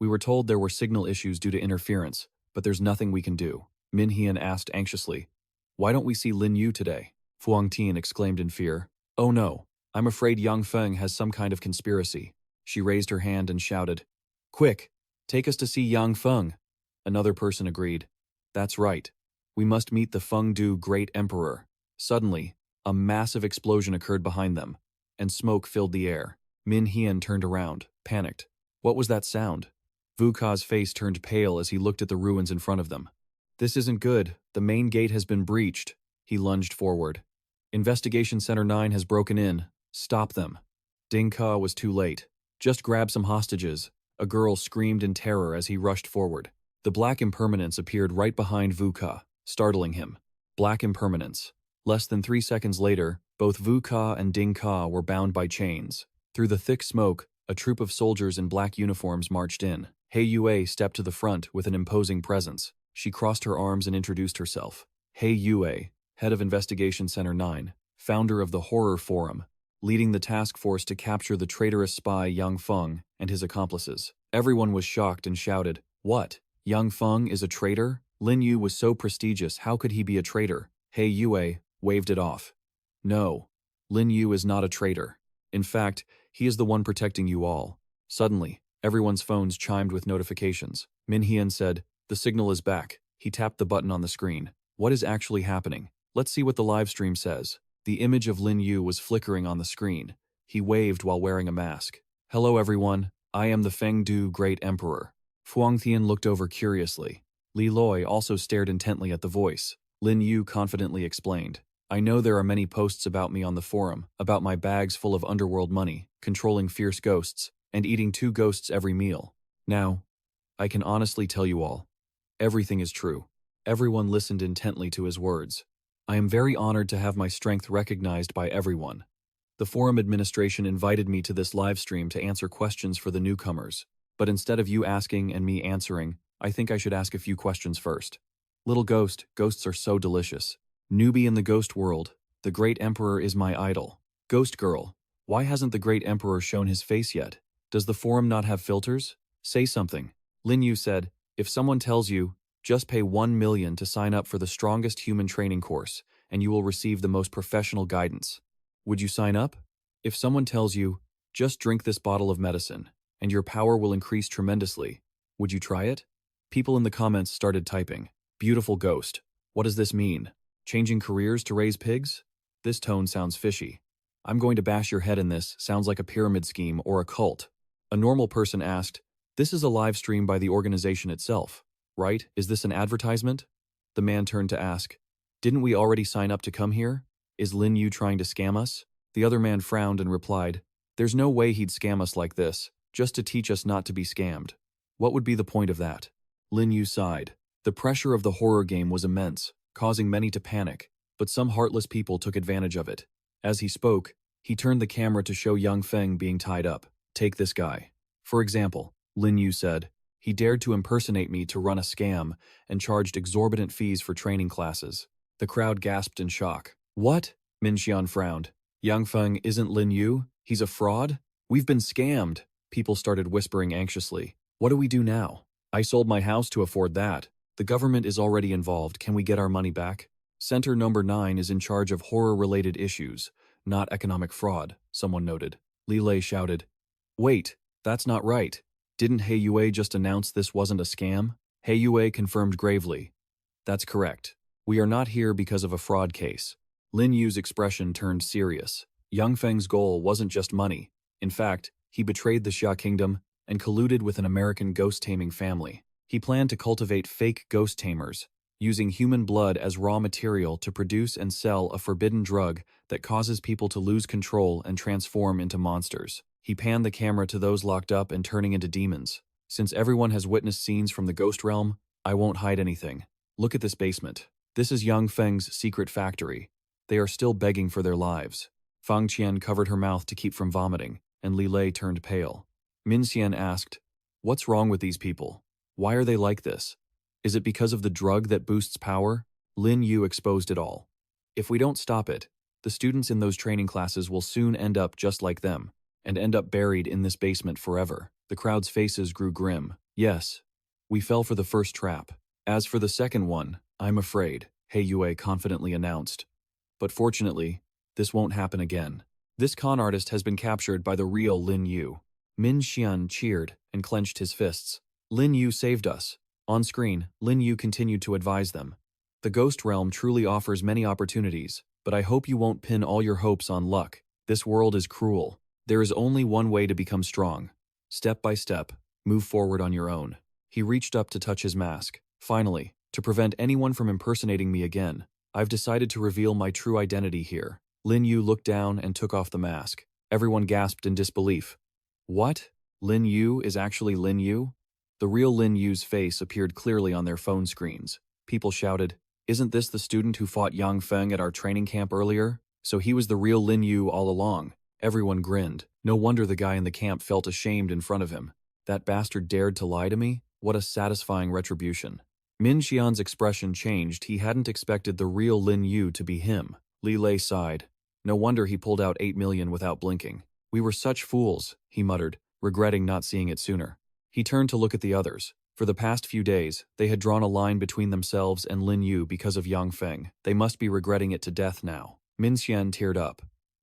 S1: We were told there were signal issues due to interference, but there's nothing we can do. Min Hian asked anxiously. Why don't we see Lin Yu today? Fuang Tian exclaimed in fear. Oh no, I'm afraid Yang Feng has some kind of conspiracy. She raised her hand and shouted. Quick, take us to see Yang Feng. Another person agreed. That's right. We must meet the Fengdu Great Emperor. Suddenly, a massive explosion occurred behind them, and smoke filled the air. Min Hian turned around, panicked. What was that sound? Vu Ke's face turned pale as he looked at the ruins in front of them. This isn't good. The main gate has been breached. He lunged forward. Investigation Center 9 has broken in. Stop them. Ding Ke was too late. Just grab some hostages. A girl screamed in terror as he rushed forward. The Black Impermanence appeared right behind Vu Ke, startling him. Black Impermanence. Less than 3 seconds later, both Vu Ke and Ding Ke were bound by chains. Through the thick smoke, a troop of soldiers in black uniforms marched in. He Yue stepped to the front with an imposing presence. She crossed her arms and introduced herself. He Yue, head of Investigation Center 9, founder of the Horror Forum, leading the task force to capture the traitorous spy Yang Feng and his accomplices. Everyone was shocked and shouted, What? Yang Feng is a traitor? Lin Yu was so prestigious, how could he be a traitor? He Yue waved it off. No, Lin Yu is not a traitor. In fact, he is the one protecting you all. Suddenly, everyone's phones chimed with notifications. Min Hian said, The signal is back. He tapped the button on the screen. What is actually happening? Let's see what the live stream says. The image of Lin Yu was flickering on the screen. He waved while wearing a mask. Hello everyone, I am the Fengdu Great Emperor. Fuang Tian looked over curiously. Li Loi also stared intently at the voice. Lin Yu confidently explained. I know there are many posts about me on the forum, about my bags full of underworld money, controlling fierce ghosts, and eating 2 ghosts every meal. Now, I can honestly tell you all. Everything is true. Everyone listened intently to his words. I am very honored to have my strength recognized by everyone. The forum administration invited me to this live stream to answer questions for the newcomers. But instead of you asking and me answering, I think I should ask a few questions first. Little ghost, ghosts are so delicious. Newbie in the ghost world, the great emperor is my idol. Ghost girl, why hasn't the great emperor shown his face yet? Does the forum not have filters? Say something. Lin Yu said, if someone tells you, just pay 1 million to sign up for the strongest human training course, and you will receive the most professional guidance. Would you sign up? If someone tells you, just drink this bottle of medicine, and your power will increase tremendously, would you try it? People in the comments started typing, beautiful ghost. What does this mean? Changing careers to raise pigs? This tone sounds fishy. I'm going to bash your head in this, sounds like a pyramid scheme or a cult. A normal person asked, this is a live stream by the organization itself, right? Is this an advertisement? The man turned to ask, didn't we already sign up to come here? Is Lin Yu trying to scam us? The other man frowned and replied, there's no way he'd scam us like this, just to teach us not to be scammed. What would be the point of that? Lin Yu sighed. The pressure of the horror game was immense, causing many to panic, but some heartless people took advantage of it. As he spoke, he turned the camera to show Yang Feng being tied up. Take this guy. For example, Lin Yu said, he dared to impersonate me to run a scam and charged exorbitant fees for training classes. The crowd gasped in shock. What? Min Xian frowned. Yang Feng isn't Lin Yu? He's a fraud? We've been scammed. People started whispering anxiously. What do we do now? I sold my house to afford that. The government is already involved. Can we get our money back? Center number 9 is in charge of horror-related issues, not economic fraud, someone noted. Li Lei shouted, wait, that's not right. Didn't He Yue just announce this wasn't a scam? He Yue confirmed gravely. That's correct. We are not here because of a fraud case. Lin Yu's expression turned serious. Yang Feng's goal wasn't just money. In fact, he betrayed the Xia kingdom and colluded with an American ghost-taming family. He planned to cultivate fake ghost tamers, using human blood as raw material to produce and sell a forbidden drug that causes people to lose control and transform into monsters. He panned the camera to those locked up and turning into demons. Since everyone has witnessed scenes from the ghost realm, I won't hide anything. Look at this basement. This is Yang Feng's secret factory. They are still begging for their lives. Fang Qian covered her mouth to keep from vomiting, and Li Lei turned pale. Min Xian asked, what's wrong with these people? Why are they like this? Is it because of the drug that boosts power? Lin Yu exposed it all. If we don't stop it, the students in those training classes will soon end up just like them, and end up buried in this basement forever. The crowd's faces grew grim. Yes, we fell for the first trap. As for the second one, I'm afraid, He Yue confidently announced. But fortunately, this won't happen again. This con artist has been captured by the real Lin Yu. Min Xian cheered and clenched his fists. Lin Yu saved us. On screen, Lin Yu continued to advise them. The ghost realm truly offers many opportunities, but I hope you won't pin all your hopes on luck. This world is cruel. There is only one way to become strong. Step by step, move forward on your own. He reached up to touch his mask. Finally, to prevent anyone from impersonating me again, I've decided to reveal my true identity here. Lin Yu looked down and took off the mask. Everyone gasped in disbelief. What? Lin Yu is actually Lin Yu? The real Lin Yu's face appeared clearly on their phone screens. People shouted, isn't this the student who fought Yang Feng at our training camp earlier? So he was the real Lin Yu all along. Everyone grinned. No wonder the guy in the camp felt ashamed in front of him. That bastard dared to lie to me? What a satisfying retribution. Min Xian's expression changed. He hadn't expected the real Lin Yu to be him. Li Lei sighed. No wonder he pulled out 8 million without blinking. We were such fools, he muttered, regretting not seeing it sooner. He turned to look at the others. For the past few days, they had drawn a line between themselves and Lin Yu because of Yang Feng. They must be regretting it to death now. Min Xian teared up.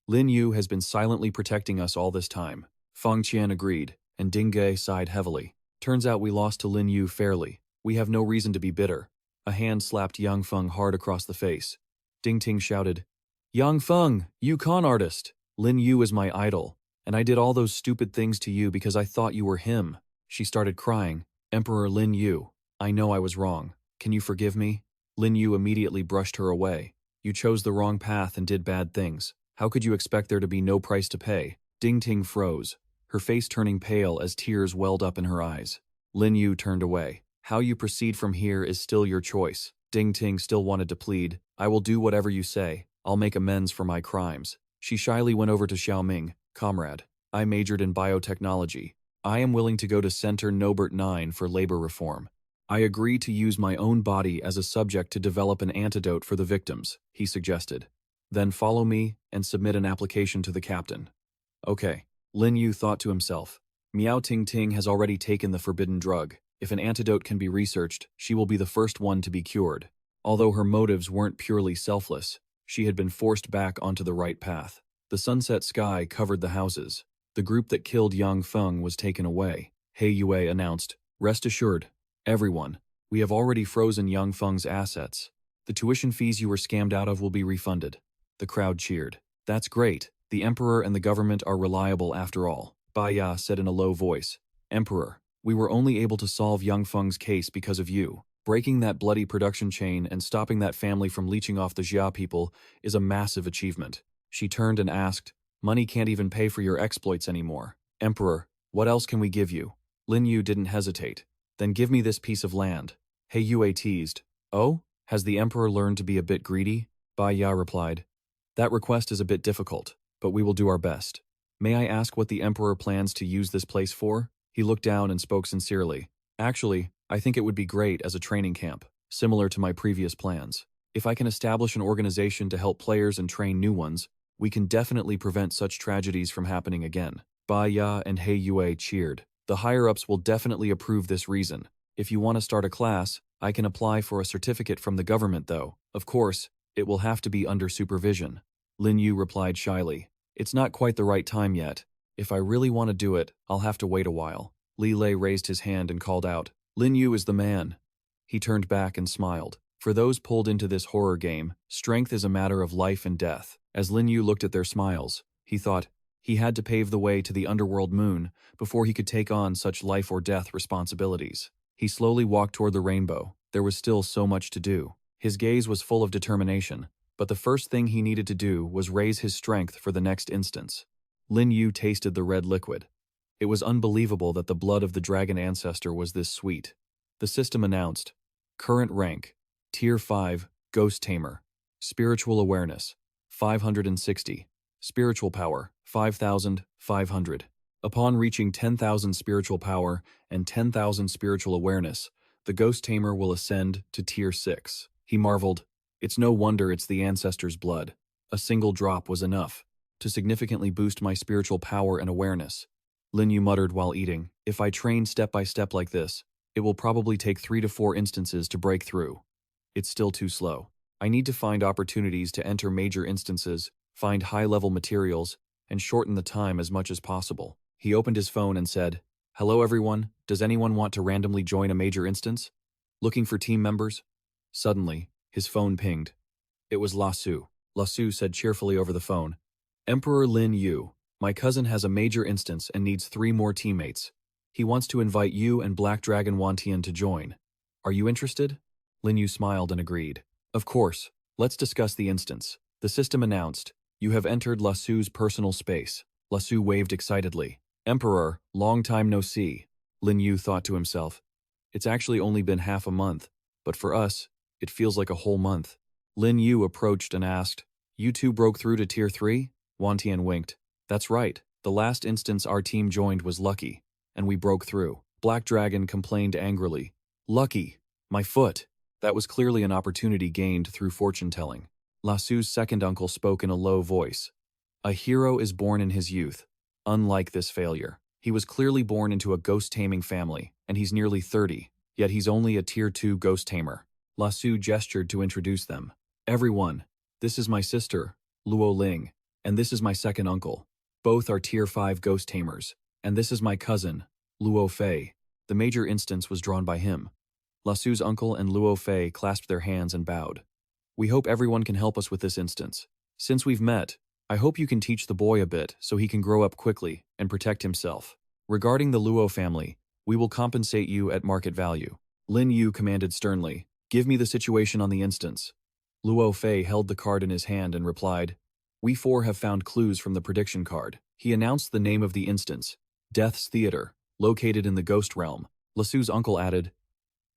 S1: Lin Yu has been silently protecting us all this time. Fang Qian agreed, and Ding Ge sighed heavily. Turns out we lost to Lin Yu fairly. We have no reason to be bitter. A hand slapped Yang Feng hard across the face. Ding Ting shouted, Yang Feng, you con artist! Lin Yu is my idol, and I did all those stupid things to you because I thought you were him. She started crying. Emperor Lin Yu, I know I was wrong. Can you forgive me? Lin Yu immediately brushed her away. You chose the wrong path and did bad things. How could you expect there to be no price to pay? Ding Ting froze, her face turning pale as tears welled up in her eyes. Lin Yu turned away. How you proceed from here is still your choice. Ding Ting still wanted to plead. I will do whatever you say. I'll make amends for my crimes. She shyly went over to Xiaoming. Comrade, I majored in biotechnology. I am willing to go to Center Nobert 9 for labor reform. I agree to use my own body as a subject to develop an antidote for the victims, he suggested. Then follow me and submit an application to the captain. Okay, Lin Yu thought to himself. Miao Ting Ting has already taken the forbidden drug. If an antidote can be researched, she will be the first one to be cured. Although her motives weren't purely selfless, she had been forced back onto the right path. The sunset sky covered the houses. The group that killed Yang Feng was taken away. He Yue announced, "Rest assured, everyone, we have already frozen Yang Feng's assets. The tuition fees you were scammed out of will be refunded." The crowd cheered. "That's great. The Emperor and the government are reliable after all," Ba Ya said in a low voice. "Emperor, we were only able to solve Yang Feng's case because of you. Breaking that bloody production chain and stopping that family from leeching off the Xia people is a massive achievement." She turned and asked, "Money can't even pay for your exploits anymore. Emperor, what else can we give you?" Lin Yu didn't hesitate. "Then give me this piece of land." He Yue teased. "Oh, has the Emperor learned to be a bit greedy?" Ba Ya replied. "That request is a bit difficult, but we will do our best. May I ask what the Emperor plans to use this place for?" He looked down and spoke sincerely. "Actually, I think it would be great as a training camp, similar to my previous plans. If I can establish an organization to help players and train new ones, we can definitely prevent such tragedies from happening again." Ba Ya and He Yue cheered. "The higher-ups will definitely approve this reason. If you want to start a class, I can apply for a certificate from the government though. Of course, it will have to be under supervision." Lin Yu replied shyly. "It's not quite the right time yet. If I really want to do it, I'll have to wait a while." Li Lei raised his hand and called out, "Lin Yu is the man." He turned back and smiled. For those pulled into this horror game, strength is a matter of life and death. As Lin Yu looked at their smiles, he thought he had to pave the way to the underworld moon before he could take on such life or death responsibilities. He slowly walked toward the rainbow. There was still so much to do. His gaze was full of determination, but the first thing he needed to do was raise his strength for the next instance. Lin Yu tasted the red liquid. It was unbelievable that the blood of the dragon ancestor was this sweet. The system announced, "Current rank, Tier 5, Ghost Tamer. Spiritual awareness, 560. Spiritual power, 5,500. Upon reaching 10,000 spiritual power and 10,000 spiritual awareness, the Ghost Tamer will ascend to Tier 6. He marveled, "It's no wonder it's the ancestor's blood. A single drop was enough to significantly boost my spiritual power and awareness." Lin Yu muttered while eating, "If I train step by step like this, it will probably take 3 to 4 instances to break through. It's still too slow. I need to find opportunities to enter major instances, find high-level materials, and shorten the time as much as possible." He opened his phone and said, "Hello everyone, does anyone want to randomly join a major instance? Looking for team members?" Suddenly, his phone pinged. It was Lasu. Lasu said cheerfully over the phone, "Emperor Lin Yu, my cousin has a major instance and needs 3 more teammates. He wants to invite you and Black Dragon Wantian to join. Are you interested?" Lin Yu smiled and agreed. "Of course, let's discuss the instance." The system announced, "You have entered Lasu's personal space." Lasu waved excitedly. "Emperor, long time no see." Lin Yu thought to himself, "It's actually only been half a month, but for us, it feels like a whole month." Lin Yu approached and asked, "You two broke through to Tier 3? Wantian winked. "That's right. The last instance our team joined was lucky, and we broke through." Black Dragon complained angrily. "Lucky. My foot." That was clearly an opportunity gained through fortune-telling. Lasu's second uncle spoke in a low voice. "A hero is born in his youth. Unlike this failure, he was clearly born into a ghost-taming family, and he's nearly 30, yet he's only a Tier 2 ghost tamer." Lasu gestured to introduce them. "Everyone, this is my sister, Luo Ling, and this is my second uncle. Both are Tier 5 ghost tamers, and this is my cousin, Luo Fei." The major instance was drawn by him. Lasu's uncle and Luo Fei clasped their hands and bowed. "We hope everyone can help us with this instance. Since we've met, I hope you can teach the boy a bit so he can grow up quickly and protect himself. Regarding the Luo family, we will compensate you at market value." Lin Yu commanded sternly, "Give me the situation on the instance." Luo Fei held the card in his hand and replied, "We 4 have found clues from the prediction card." He announced the name of the instance, Death's Theater, located in the Ghost Realm. Lasu's uncle added,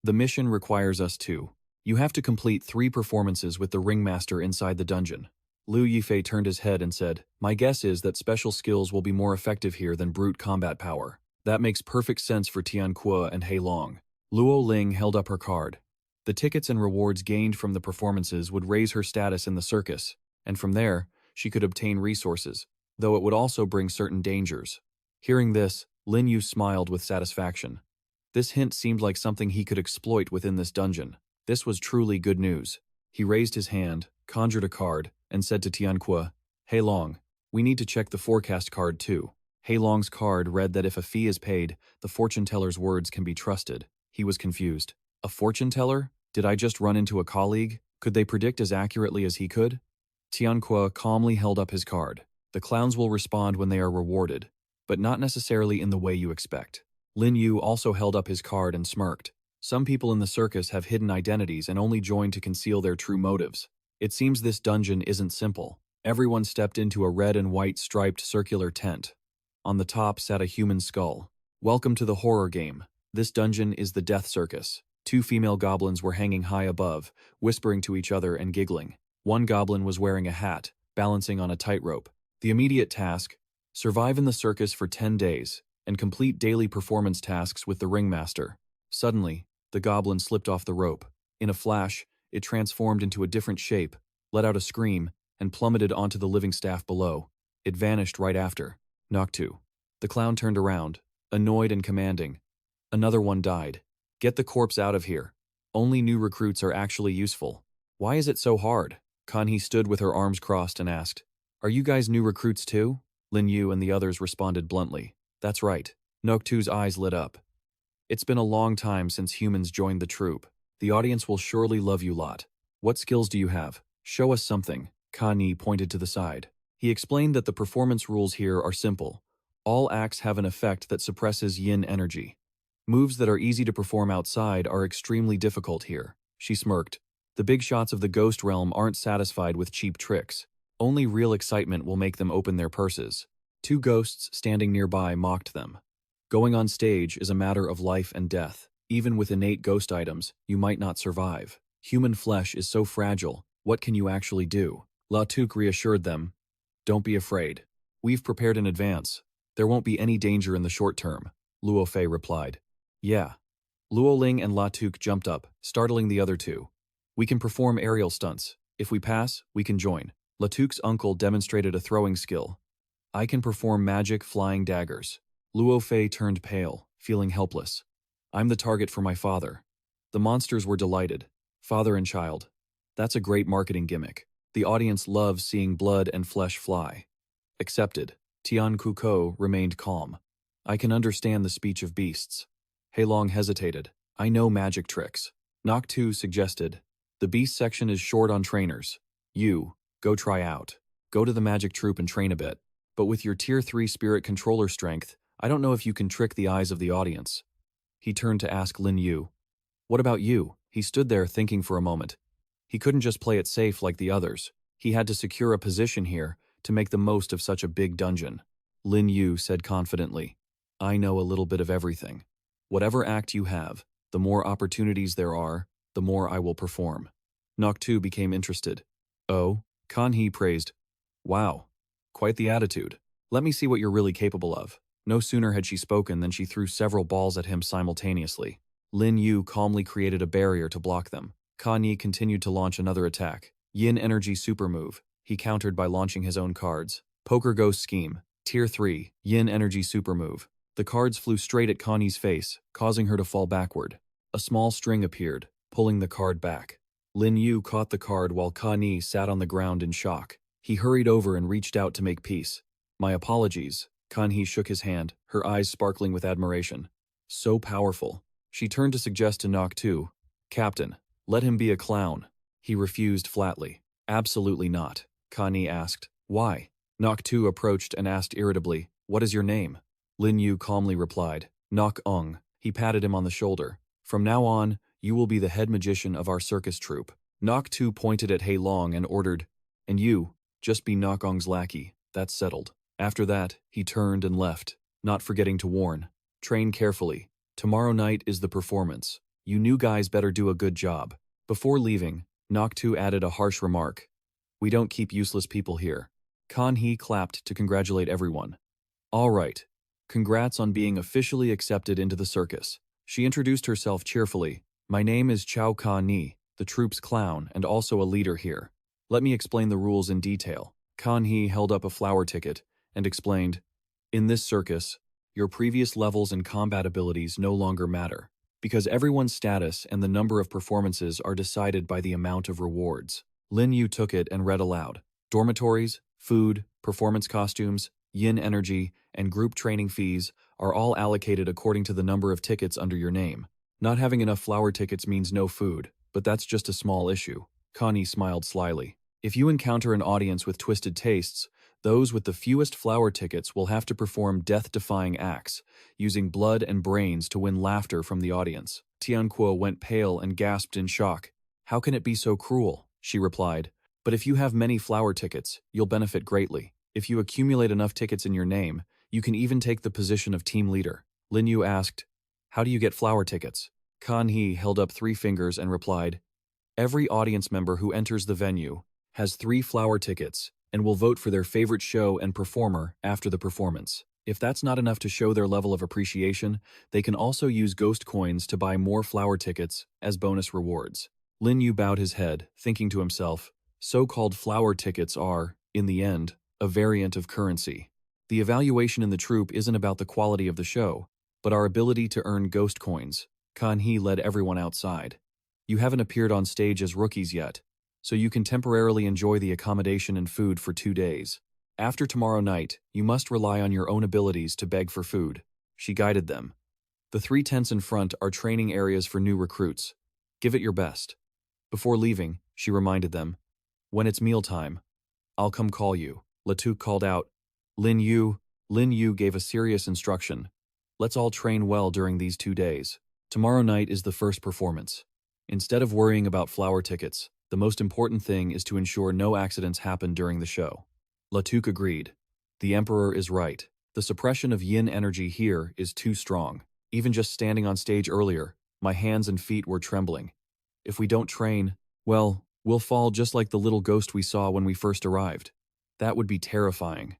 S1: "The mission requires us to. You have to complete 3 performances with the ringmaster inside the dungeon." Liu Yifei turned his head and said, "My guess is that special skills will be more effective here than brute combat power. That makes perfect sense for Tianque and Heilong." Luo Ling held up her card. The tickets and rewards gained from the performances would raise her status in the circus, and from there, she could obtain resources, though it would also bring certain dangers. Hearing this, Lin Yu smiled with satisfaction. This hint seemed like something he could exploit within this dungeon. This was truly good news. He raised his hand, conjured a card, and said to Tianque, "Heilong, we need to check the forecast card too." Heilong's card read that if a fee is paid, the fortune teller's words can be trusted. He was confused. A fortune teller? Did I just run into a colleague? Could they predict as accurately as he could? Tianque calmly held up his card. The clowns will respond when they are rewarded, but not necessarily in the way you expect. Lin Yu also held up his card and smirked. Some people in the circus have hidden identities and only join to conceal their true motives. It seems this dungeon isn't simple. Everyone stepped into a red and white striped circular tent. On the top sat a human skull. "Welcome to the horror game. This dungeon is the Death Circus." Two female goblins were hanging high above, whispering to each other and giggling. One goblin was wearing a hat, balancing on a tightrope. The immediate task: survive in the circus for 10 days, and complete daily performance tasks with the ringmaster. Suddenly, the goblin slipped off the rope. In a flash, it transformed into a different shape, let out a scream, and plummeted onto the living staff below. It vanished right after. Noctu. The clown turned around, annoyed and commanding. Another one died. "Get the corpse out of here. Only new recruits are actually useful." "Why is it so hard?" Kanhi stood with her arms crossed and asked. "Are you guys new recruits too?" Lin Yu and the others responded bluntly. "That's right." Noctu's eyes lit up. "It's been a long time since humans joined the troupe. The audience will surely love you lot. What skills do you have? Show us something." Kanhi pointed to the side. He explained that the performance rules here are simple. All acts have an effect that suppresses yin energy. Moves that are easy to perform outside are extremely difficult here. She smirked. The big shots of the ghost realm aren't satisfied with cheap tricks. Only real excitement will make them open their purses. Two ghosts standing nearby mocked them. Going on stage is a matter of life and death. Even with innate ghost items, you might not survive. Human flesh is so fragile, what can you actually do? La Tuque reassured them. "Don't be afraid. We've prepared in advance. There won't be any danger in the short term," Luo Fei replied. "Yeah." Luo Ling and La Tuque jumped up, startling the other two. "We can perform aerial stunts. If we pass, we can join." La Tuque's uncle demonstrated a throwing skill. "I can perform magic flying daggers." Luo Fei turned pale, feeling helpless. "I'm the target for my father." The monsters were delighted. Father and child. That's a great marketing gimmick. The audience loves seeing blood and flesh fly. Accepted. Tian Kuko remained calm. "I can understand the speech of beasts." Heilong hesitated. "I know magic tricks." Noctu suggested. "The beast section is short on trainers. You, go try out. Go to the magic troupe and train a bit. But with your tier 3 spirit controller strength, I don't know if you can trick the eyes of the audience." He turned to ask Lin Yu. "What about you?" He stood there thinking for a moment. He couldn't just play it safe like the others. He had to secure a position here to make the most of such a big dungeon. Lin Yu said confidently, "I know a little bit of everything. Whatever act you have, the more opportunities there are, the more I will perform." Noctu became interested. "Oh?" Kanhi praised. "Wow. Quite the attitude. Let me see what you're really capable of." No sooner had she spoken than she threw several balls at him simultaneously. Lin Yu calmly created a barrier to block them. Kanhi continued to launch another attack. Yin Energy Super Move. He countered by launching his own cards. Poker Ghost Scheme. Tier 3. Yin Energy Super Move. The cards flew straight at Kanhi's face, causing her to fall backward. A small string appeared, pulling the card back. Lin Yu caught the card while Kanhi sat on the ground in shock. He hurried over and reached out to make peace. "My apologies." Kanhi shook his hand, her eyes sparkling with admiration. "So powerful." She turned to suggest to Noctu, "Captain, let him be a clown." He refused flatly. "Absolutely not." Kanhi asked, "Why?" Noctu approached and asked irritably, "What is your name?" Lin Yu calmly replied, "Nok Ung." He patted him on the shoulder. "From now on, you will be the head magician of our circus troupe." Noctu pointed at Heilong and ordered, "And you, just be Nok Ung's lackey. That's settled." After that, he turned and left, not forgetting to warn, "Train carefully. Tomorrow night is the performance. You new guys better do a good job." Before leaving, Noctu added a harsh remark. We don't keep useless people here. Kan He clapped to congratulate everyone. All right. Congrats on being officially accepted into the circus. She introduced herself cheerfully. My name is Chao Ka Ni, the troop's clown and also a leader here. Let me explain the rules in detail. Kan He held up a flower ticket and explained, in this circus, your previous levels and combat abilities no longer matter, because everyone's status and the number of performances are decided by the amount of rewards. Lin Yu took it and read aloud. Dormitories, food, performance costumes, yin energy, and group training fees are all allocated according to the number of tickets under your name. Not having enough flower tickets means no food, but that's just a small issue. Connie smiled slyly. If you encounter an audience with twisted tastes, those with the fewest flower tickets will have to perform death-defying acts, using blood and brains to win laughter from the audience. Tianquo went pale and gasped in shock. How can it be so cruel? She replied. But if you have many flower tickets, you'll benefit greatly. If you accumulate enough tickets in your name, you can even take the position of team leader. Lin Yu asked, how do you get flower tickets? Kan He held up 3 fingers and replied, every audience member who enters the venue has 3 flower tickets and will vote for their favorite show and performer after the performance. If that's not enough to show their level of appreciation, they can also use ghost coins to buy more flower tickets as bonus rewards. Lin Yu bowed his head, thinking to himself, so-called flower tickets are, in the end, a variant of currency. The evaluation in the troupe isn't about the quality of the show, but our ability to earn ghost coins. Kan He led everyone outside. You haven't appeared on stage as rookies yet, so you can temporarily enjoy the accommodation and food for 2 days. After tomorrow night, you must rely on your own abilities to beg for food. She guided them. The 3 tents in front are training areas for new recruits. Give it your best. Before leaving, she reminded them, when it's mealtime, I'll come call you. Latuc called out, Lin Yu gave a serious instruction. Let's all train well during these 2 days. Tomorrow night is the first performance. Instead of worrying about flower tickets, the most important thing is to ensure no accidents happen during the show. Latuc agreed. The Emperor is right. The suppression of yin energy here is too strong. Even just standing on stage earlier, my hands and feet were trembling. If we don't train, well, we'll fall just like the little ghost we saw when we first arrived. That would be terrifying,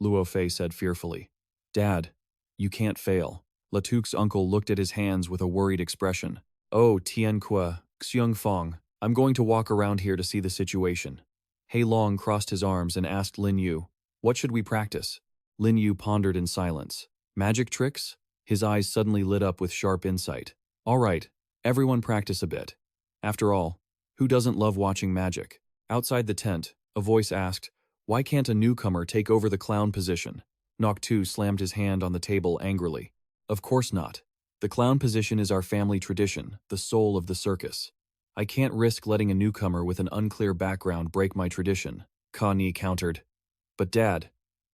S1: Luo Fei said fearfully. Dad, you can't fail. Latuc's uncle looked at his hands with a worried expression. Oh, Tianque, Xiongfang, I'm going to walk around here to see the situation. He Long crossed his arms and asked Lin Yu, what should we practice? Lin Yu pondered in silence. Magic tricks? His eyes suddenly lit up with sharp insight. All right, everyone practice a bit. After all, who doesn't love watching magic? Outside the tent, a voice asked, why can't a newcomer take over the clown position? Noctu slammed his hand on the table angrily. Of course not. The clown position is our family tradition, the soul of the circus. I can't risk letting a newcomer with an unclear background break my tradition, Kan Ni countered. But Dad,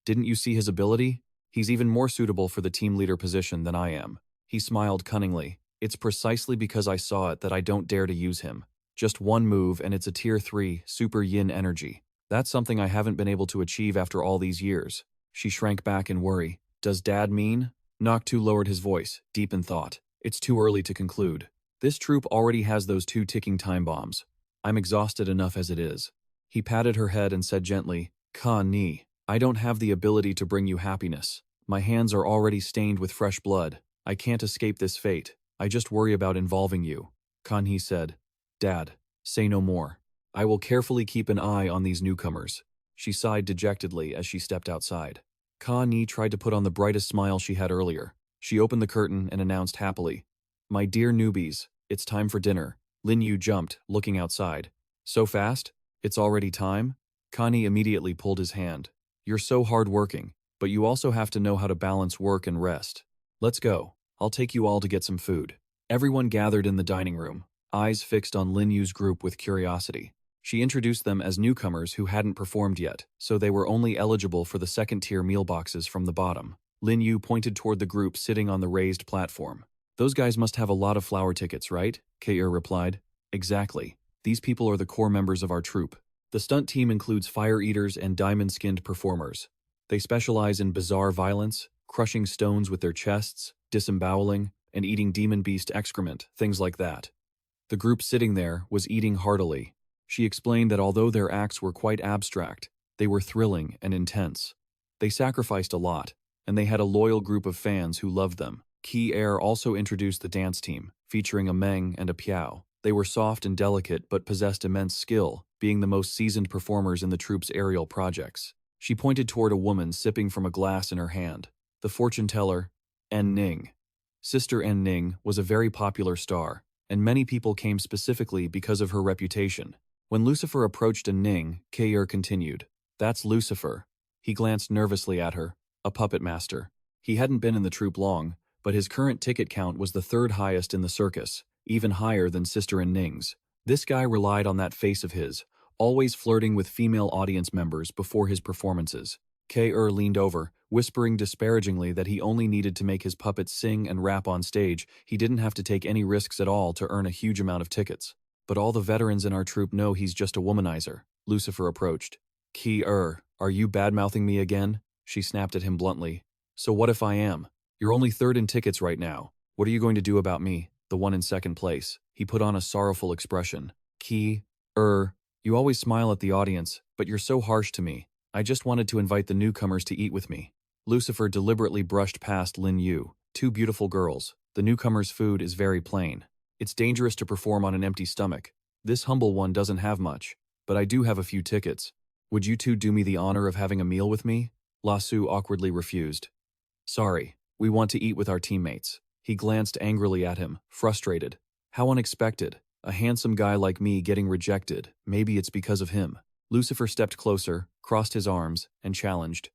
S1: didn't you see his ability? He's even more suitable for the team leader position than I am. He smiled cunningly. It's precisely because I saw it that I don't dare to use him. Just one move and it's a tier 3, super yin energy. That's something I haven't been able to achieve after all these years. She shrank back in worry. Does Dad mean? Noctu lowered his voice, deep in thought. It's too early to conclude. This troop already has those 2 ticking time bombs. I'm exhausted enough as it is. He patted her head and said gently, Kan Ni, I don't have the ability to bring you happiness. My hands are already stained with fresh blood. I can't escape this fate. I just worry about involving you. Kan He said, Dad, say no more. I will carefully keep an eye on these newcomers. She sighed dejectedly as she stepped outside. Kan Ni tried to put on the brightest smile she had earlier. She opened the curtain and announced happily, my dear newbies, it's time for dinner. Lin Yu jumped, looking outside. So fast? It's already time? Kan Ni immediately pulled his hand. You're so hard-working, but you also have to know how to balance work and rest. Let's go. I'll take you all to get some food. Everyone gathered in the dining room, eyes fixed on Lin Yu's group with curiosity. She introduced them as newcomers who hadn't performed yet, so they were only eligible for the second-tier meal boxes from the bottom. Lin Yu pointed toward the group sitting on the raised platform. Those guys must have a lot of flower tickets, right? Kair replied. Exactly. These people are the core members of our troupe. The stunt team includes fire eaters and diamond-skinned performers. They specialize in bizarre violence, crushing stones with their chests, disemboweling, and eating demon beast excrement, things like that. The group sitting there was eating heartily. She explained that although their acts were quite abstract, they were thrilling and intense. They sacrificed a lot, and they had a loyal group of fans who loved them. Ki Air also introduced the dance team, featuring a Meng and a Piao. They were soft and delicate but possessed immense skill, being the most seasoned performers in the troupe's aerial projects. She pointed toward a woman sipping from a glass in her hand, the fortune teller, En Ning. Sister En Ning was a very popular star, and many people came specifically because of her reputation. When Lucifer approached En Ning, Kair continued, "That's Lucifer." He glanced nervously at her, a puppet master. He hadn't been in the troupe long, but his current ticket count was the third highest in the circus, even higher than Sister En Ning's. This guy relied on that face of his, always flirting with female audience members before his performances. Kair leaned over, whispering disparagingly that he only needed to make his puppets sing and rap on stage. He didn't have to take any risks at all to earn a huge amount of tickets. But all the veterans in our troupe know he's just a womanizer. Lucifer approached. Kair, are you bad-mouthing me again? She snapped at him bluntly. So what if I am? You're only third in tickets right now. What are you going to do about me, the one in second place? He put on a sorrowful expression. Kair, you always smile at the audience, but you're so harsh to me. I just wanted to invite the newcomers to eat with me. Lucifer deliberately brushed past Lin Yu, two beautiful girls. The newcomers' food is very plain. It's dangerous to perform on an empty stomach. This humble one doesn't have much, but I do have a few tickets. Would you two do me the honor of having a meal with me? Lasu awkwardly refused. Sorry, we want to eat with our teammates. He glanced angrily at him, frustrated. How unexpected. A handsome guy like me getting rejected. Maybe it's because of him. Lucifer stepped closer, crossed his arms, and challenged.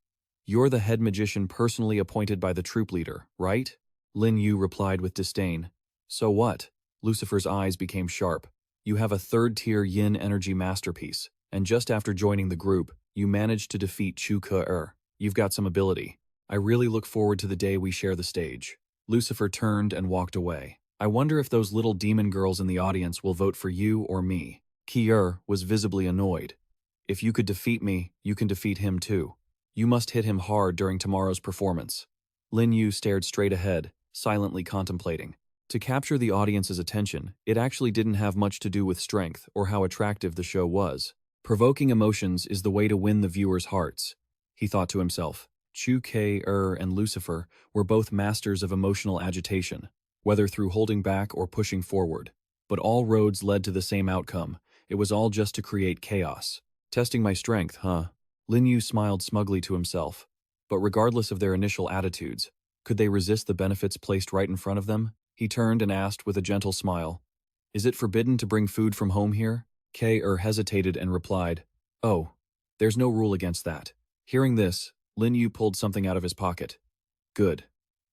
S1: You're the head magician personally appointed by the troop leader, right? Lin Yu replied with disdain. So what? Lucifer's eyes became sharp. You have a third-tier yin energy masterpiece, and just after joining the group, you managed to defeat Chu Ke-er. You've got some ability. I really look forward to the day we share the stage. Lucifer turned and walked away. I wonder if those little demon girls in the audience will vote for you or me. Kair was visibly annoyed. If you could defeat me, you can defeat him too. You must hit him hard during tomorrow's performance. Lin Yu stared straight ahead, silently contemplating. To capture the audience's attention, it actually didn't have much to do with strength or how attractive the show was. Provoking emotions is the way to win the viewers' hearts, he thought to himself. Chu Ke-er and Lucifer were both masters of emotional agitation, whether through holding back or pushing forward. But all roads led to the same outcome. It was all just to create chaos. Testing my strength, huh? Lin Yu smiled smugly to himself. But regardless of their initial attitudes, could they resist the benefits placed right in front of them? He turned and asked with a gentle smile, "Is it forbidden to bring food from home here?" Kair hesitated and replied, "Oh, there's no rule against that." Hearing this, Lin Yu pulled something out of his pocket. "Good.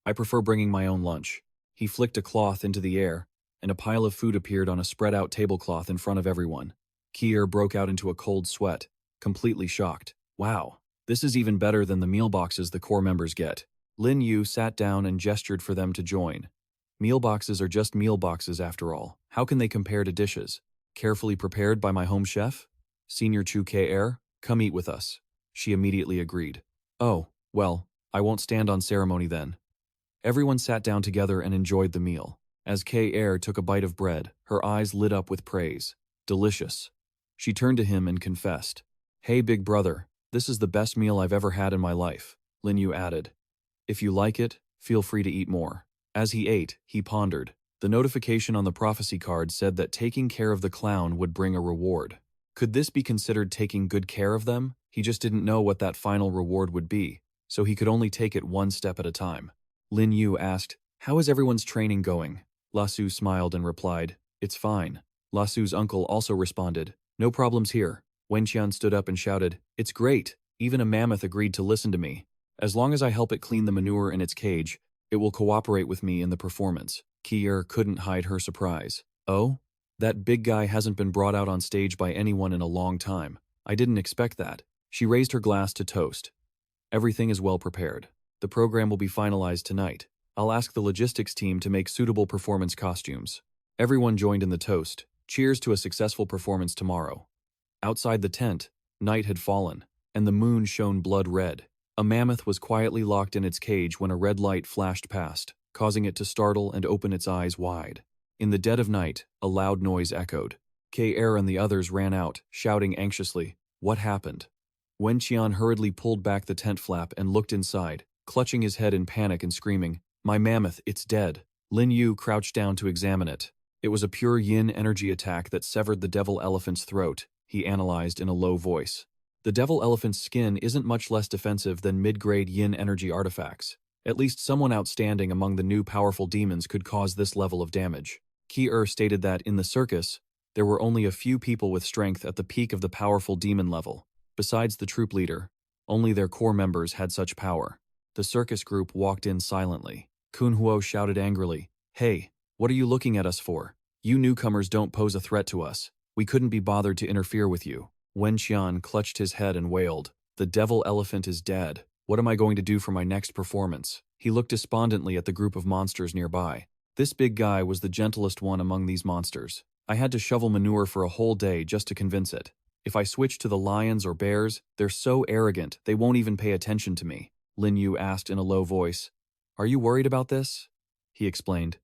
S1: I prefer bringing my own lunch." He flicked a cloth into the air, and a pile of food appeared on a spread-out tablecloth in front of everyone. Kair broke out into a cold sweat, completely shocked. Wow, this is even better than the meal boxes the core members get. Lin Yu sat down and gestured for them to join. Meal boxes are just meal boxes after all. How can they compare to dishes? Carefully prepared by my home chef? Senior Chu Ke-er, come eat with us. She immediately agreed. Oh, well, I won't stand on ceremony then. Everyone sat down together and enjoyed the meal. As Kair took a bite of bread, her eyes lit up with praise. Delicious. She turned to him and confessed. Hey, big brother, this is the best meal I've ever had in my life, Lin Yu added. If you like it, feel free to eat more. As he ate, he pondered. The notification on the prophecy card said that taking care of the clown would bring a reward. Could this be considered taking good care of them? He just didn't know what that final reward would be, so he could only take it one step at a time. Lin Yu asked, "How is everyone's training going?" Lasu smiled and replied, "It's fine." Lasu's uncle also responded, "No problems here." Wenqian stood up and shouted, "It's great. Even a mammoth agreed to listen to me. As long as I help it clean the manure in its cage, it will cooperate with me in the performance." Kair couldn't hide her surprise. "Oh? That big guy hasn't been brought out on stage by anyone in a long time. I didn't expect that." She raised her glass to toast. "Everything is well prepared. The program will be finalized tonight. I'll ask the logistics team to make suitable performance costumes." Everyone joined in the toast. Cheers to a successful performance tomorrow. Outside the tent, night had fallen, and the moon shone blood red. A mammoth was quietly locked in its cage when a red light flashed past, causing it to startle and open its eyes wide. In the dead of night, a loud noise echoed. K-Er and the others ran out, shouting anxiously, "What happened?" Wen Qian hurriedly pulled back the tent flap and looked inside, clutching his head in panic and screaming, "My mammoth, it's dead." Lin Yu crouched down to examine it. It was a pure yin energy attack that severed the devil elephant's throat, he analyzed in a low voice. The devil elephant's skin isn't much less defensive than mid-grade yin energy artifacts. At least someone outstanding among the new powerful demons could cause this level of damage. Ki-Er stated that in the circus, there were only a few people with strength at the peak of the powerful demon level. Besides the troop leader, only their core members had such power. The circus group walked in silently. Kun Huo shouted angrily, "Hey, what are you looking at us for? You newcomers don't pose a threat to us. We couldn't be bothered to interfere with you." Wen Qian clutched his head and wailed, "The devil elephant is dead. What am I going to do for my next performance?" He looked despondently at the group of monsters nearby. This big guy was the gentlest one among these monsters. I had to shovel manure for a whole day just to convince it. If I switch to the lions or bears, they're so arrogant they won't even pay attention to me. Lin Yu asked in a low voice. "Are you worried about this?" He explained.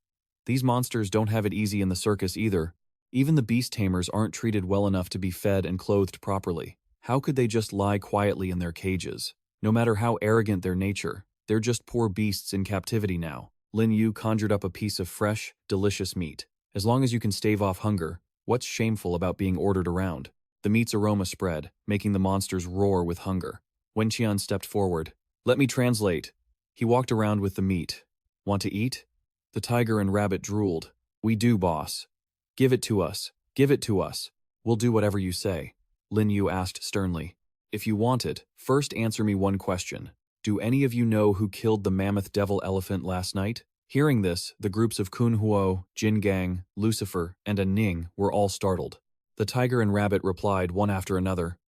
S1: "These monsters don't have it easy in the circus either. Even the beast tamers aren't treated well enough to be fed and clothed properly. How could they just lie quietly in their cages? No matter how arrogant their nature, they're just poor beasts in captivity now." Lin Yu conjured up a piece of fresh, delicious meat. As long as you can stave off hunger, what's shameful about being ordered around? The meat's aroma spread, making the monsters roar with hunger. Wen Qian stepped forward. "Let me translate." He walked around with the meat. "Want to eat?" The tiger and rabbit drooled. "We do, boss." "Give it to us. Give it to us. We'll do whatever you say." Lin Yu asked sternly. "If you want it, first answer me one question. Do any of you know who killed the mammoth devil elephant last night?" Hearing this, the groups of Kun Huo, Jin Gang, Lucifer, and An Ning were all startled. The tiger and rabbit replied one after another,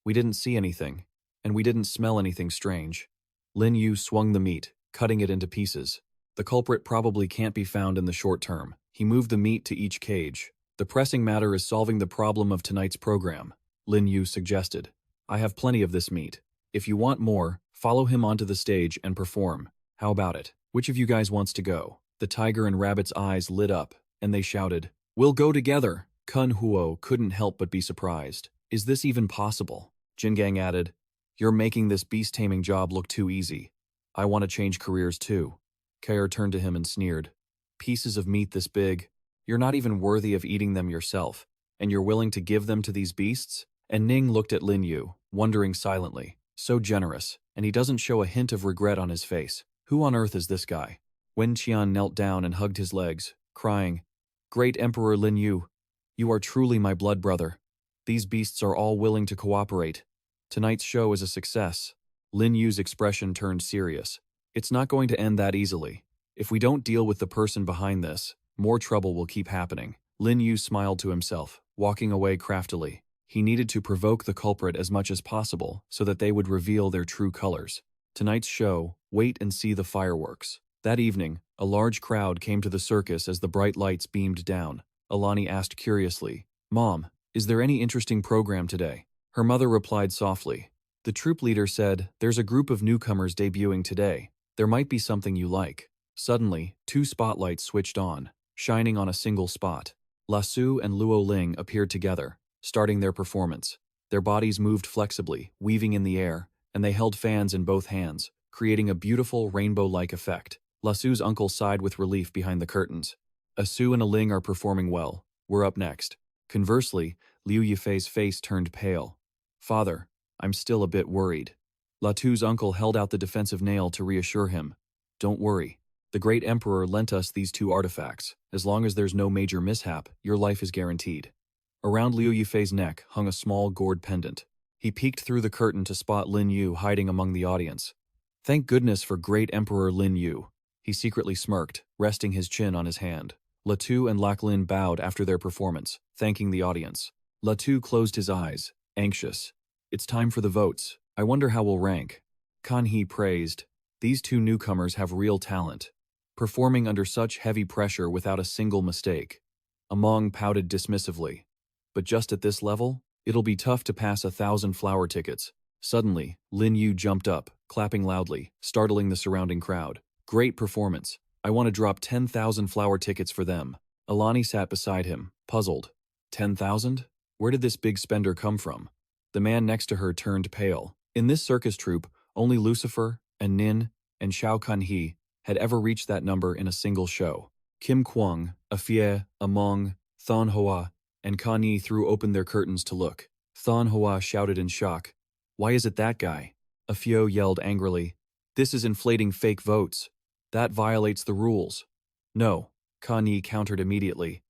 S1: "We didn't see anything, and we didn't smell anything strange." Lin Yu swung the meat, cutting it into pieces. "The culprit probably can't be found in the short term." He moved the meat to each cage. "The pressing matter is solving the problem of tonight's program," Lin Yu suggested. "I have plenty of this meat. If you want more, follow him onto the stage and perform. How about it? Which of you guys wants to go?" The tiger and rabbit's eyes lit up, and they shouted, "We'll go together!" Kun Huo couldn't help but be surprised. "Is this even possible?" Jin Gang added, "You're making this beast-taming job look too easy. I want to change careers too." Kair turned to him and sneered. "Pieces of meat this big? You're not even worthy of eating them yourself, and you're willing to give them to these beasts?" And Ning looked at Lin Yu, wondering silently. So generous, and he doesn't show a hint of regret on his face. Who on earth is this guy? Wen Qian knelt down and hugged his legs, crying, "Great Emperor Lin Yu, you are truly my blood brother. These beasts are all willing to cooperate. Tonight's show is a success." Lin Yu's expression turned serious. "It's not going to end that easily. If we don't deal with the person behind this, more trouble will keep happening." Lin Yu smiled to himself, walking away craftily. He needed to provoke the culprit as much as possible so that they would reveal their true colors. Tonight's show, wait and see the fireworks. That evening, a large crowd came to the circus as the bright lights beamed down. Alani asked curiously, "Mom, is there any interesting program today?" Her mother replied softly. The troop leader said, "There's a group of newcomers debuting today. There might be something you like." Suddenly, two spotlights switched on, shining on a single spot. Lasu and Luo Ling appeared together, starting their performance. Their bodies moved flexibly, weaving in the air, and they held fans in both hands, creating a beautiful rainbow-like effect. Lasu's uncle sighed with relief behind the curtains. Asu and Ling are performing well. We're up next. Conversely, Liu Yifei's face turned pale. "Father, I'm still a bit worried." Latu's uncle held out the defensive nail to reassure him. "Don't worry. The great emperor lent us these two artifacts. As long as there's no major mishap, your life is guaranteed." Around Liu Yifei's neck hung a small gourd pendant. He peeked through the curtain to spot Lin Yu hiding among the audience. "Thank goodness for great Emperor Lin Yu." He secretly smirked, resting his chin on his hand. Latu and Lin bowed after their performance, thanking the audience. Latu closed his eyes, anxious. "It's time for the votes. I wonder how we'll rank." Kan He praised. "These two newcomers have real talent, performing under such heavy pressure without a single mistake." Among pouted dismissively. "But just at this level, it'll be tough to pass 1,000 flower tickets." Suddenly, Lin Yu jumped up, clapping loudly, startling the surrounding crowd. "Great performance. I want to drop 10,000 flower tickets for them." Alani sat beside him, puzzled. 10,000? Where did this big spender come from? The man next to her turned pale. In this circus troupe, only Lucifer and Nin and Xiao Kanhe had ever reached that number in a single show. Kim Kwang, Afie, Among, Thon Hoa, and Kanhe threw open their curtains to look. Thon Hoa shouted in shock. Why is it that guy? Afio yelled angrily. This is inflating fake votes. That violates the rules. No, Kanhe countered immediately.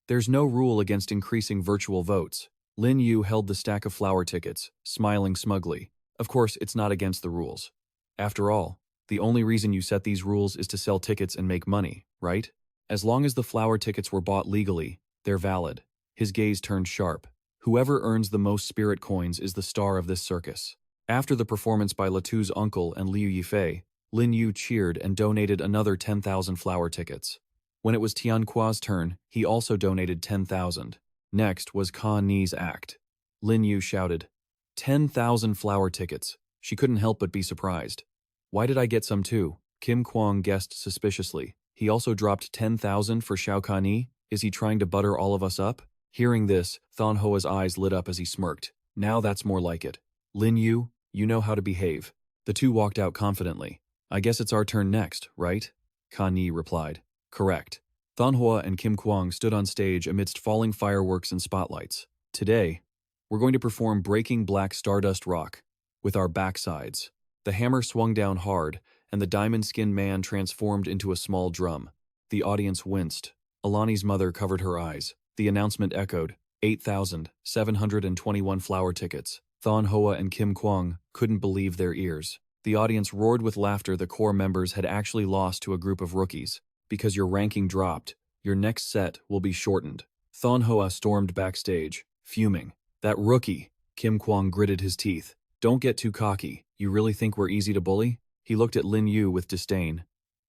S1: There's no rule against increasing virtual votes. Lin Yu held the stack of flower tickets, smiling smugly. Of course, it's not against the rules. After all, the only reason you set these rules is to sell tickets and make money, right? As long as the flower tickets were bought legally, they're valid. His gaze turned sharp. Whoever earns the most spirit coins is the star of this circus. After the performance by Latu's uncle and Liu Yifei, Lin Yu cheered and donated another 10,000 flower tickets. When it was Tianqua's turn, he also donated 10,000. Next was Kanhe's act. Lin Yu shouted, 10,000 flower tickets. She couldn't help but be surprised. Why did I get some too? Kim Kwang guessed suspiciously. He also dropped 10,000 for Xiao Kanhe? Is he trying to butter all of us up? Hearing this, Thon Hoa's eyes lit up as he smirked. Now that's more like it. Lin Yu, you know how to behave. The two walked out confidently. I guess it's our turn next, right? Kanhe replied. Correct. Thon Hoa and Kim Kwang stood on stage amidst falling fireworks and spotlights. Today, we're going to perform Breaking Black Stardust Rock with our backsides. The hammer swung down hard, and the diamond-skinned man transformed into a small drum. The audience winced. Alani's mother covered her eyes. The announcement echoed, 8,721 flower tickets. Thon Hoa and Kim Kwang couldn't believe their ears. The audience roared with laughter. The core members had actually lost to a group of rookies. Because your ranking dropped, your next set will be shortened. Thon Hoa stormed backstage, fuming. That rookie, Kim Kwang gritted his teeth. Don't get too cocky. You really think we're easy to bully? He looked at Lin Yu with disdain.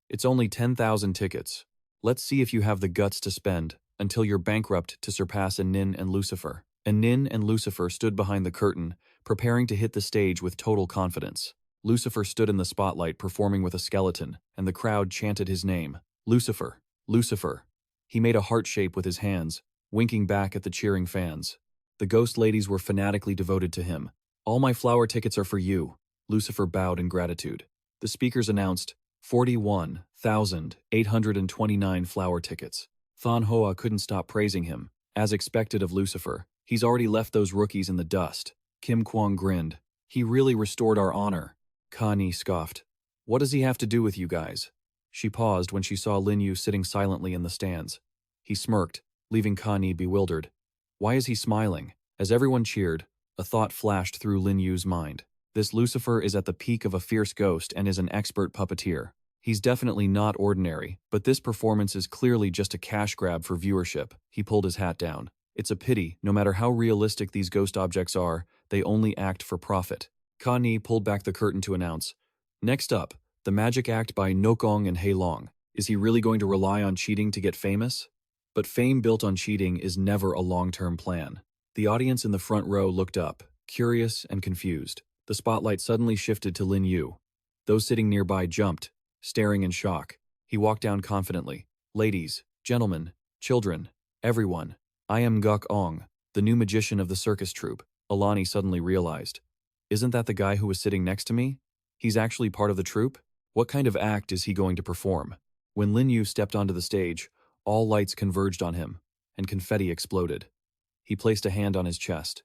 S1: It's only 10,000 tickets. Let's see if you have the guts to spend until you're bankrupt to surpass Nin and Lucifer. Nin and Lucifer stood behind the curtain, preparing to hit the stage with total confidence. Lucifer stood in the spotlight performing with a skeleton, and the crowd chanted his name. Lucifer, Lucifer. He made a heart shape with his hands, winking back at the cheering fans. The ghost ladies were fanatically devoted to him. All my flower tickets are for you. Lucifer bowed in gratitude. The speakers announced 41,829 flower tickets. Thon Hoa couldn't stop praising him. As expected of Lucifer, he's already left those rookies in the dust. Kim Kwang grinned. He really restored our honor. Kanhe scoffed. What does he have to do with you guys? She paused when she saw Lin Yu sitting silently in the stands. He smirked, leaving Kanhe bewildered. Why is he smiling? As everyone cheered, a thought flashed through Lin Yu's mind. This Lucifer is at the peak of a fierce ghost and is an expert puppeteer. He's definitely not ordinary, but this performance is clearly just a cash grab for viewership. He pulled his hat down. It's a pity, no matter how realistic these ghost objects are, they only act for profit. Kanhe pulled back the curtain to announce, next up, the magic act by Nokong and Heilong. Is he really going to rely on cheating to get famous? But fame built on cheating is never a long-term plan. The audience in the front row looked up, curious and confused. The spotlight suddenly shifted to Lin Yu. Those sitting nearby jumped, staring in shock. He walked down confidently. Ladies, gentlemen, children, everyone, I am Gok Ong, the new magician of the circus troupe. Alani suddenly realized. Isn't that the guy who was sitting next to me? He's actually part of the troupe? What kind of act is he going to perform? When Lin Yu stepped onto the stage, all lights converged on him, and confetti exploded. He placed a hand on his chest.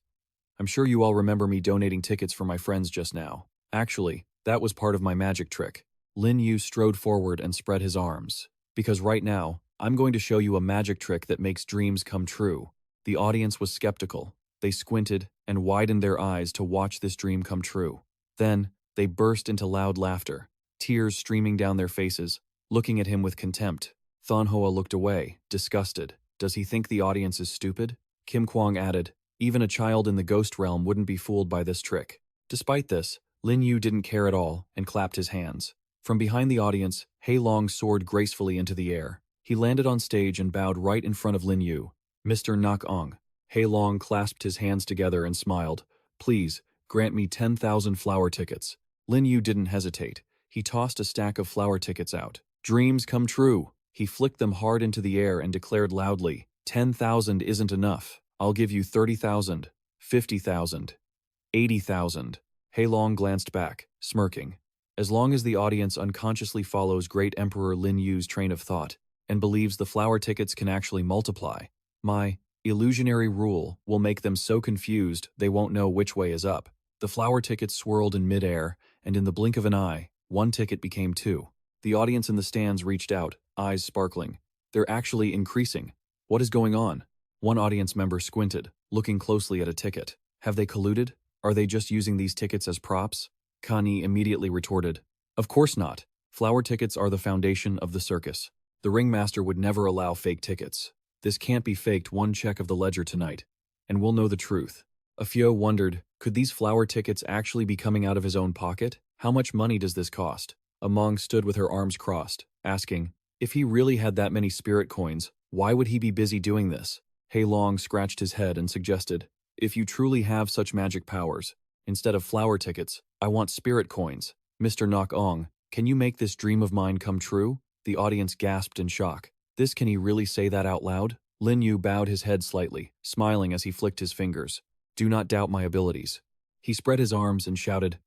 S1: I'm sure you all remember me donating tickets for my friends just now. Actually, that was part of my magic trick. Lin Yu strode forward and spread his arms. Because right now, I'm going to show you a magic trick that makes dreams come true. The audience was skeptical. They squinted and widened their eyes to watch this dream come true. Then, they burst into loud laughter, tears streaming down their faces, looking at him with contempt. Thon Hoa looked away, disgusted. Does he think the audience is stupid? Kim Kwang added, even a child in the ghost realm wouldn't be fooled by this trick. Despite this, Lin Yu didn't care at all and clapped his hands. From behind the audience, Heilong soared gracefully into the air. He landed on stage and bowed right in front of Lin Yu. Mr. Nak Ong. Heilong clasped his hands together and smiled. Please, grant me 10,000 flower tickets. Lin Yu didn't hesitate. He tossed a stack of flower tickets out. Dreams come true. He flicked them hard into the air and declared loudly, 10,000 isn't enough. I'll give you 30,000, 50,000, 80,000. Heilong glanced back, smirking. As long as the audience unconsciously follows Great Emperor Lin Yu's train of thought and believes the flower tickets can actually multiply, my illusionary rule will make them so confused they won't know which way is up. The flower tickets swirled in midair, and in the blink of an eye, one ticket became two. The audience in the stands reached out, eyes sparkling. They're actually increasing. What is going on? One audience member squinted, looking closely at a ticket. Have they colluded? Are they just using these tickets as props? Connie immediately retorted, of course not. Flower tickets are the foundation of the circus. The ringmaster would never allow fake tickets. This can't be faked. One check of the ledger tonight, and we'll know the truth. Afio wondered, could these flower tickets actually be coming out of his own pocket? How much money does this cost? Among stood with her arms crossed, asking, if he really had that many spirit coins, why would he be busy doing this? Heilong scratched his head and suggested, if you truly have such magic powers, instead of flower tickets, I want spirit coins. Mr. Nok Ong, can you make this dream of mine come true? The audience gasped in shock. Can he really say that out loud? Lin Yu bowed his head slightly, smiling as he flicked his fingers. Do not doubt my abilities. He spread his arms and shouted,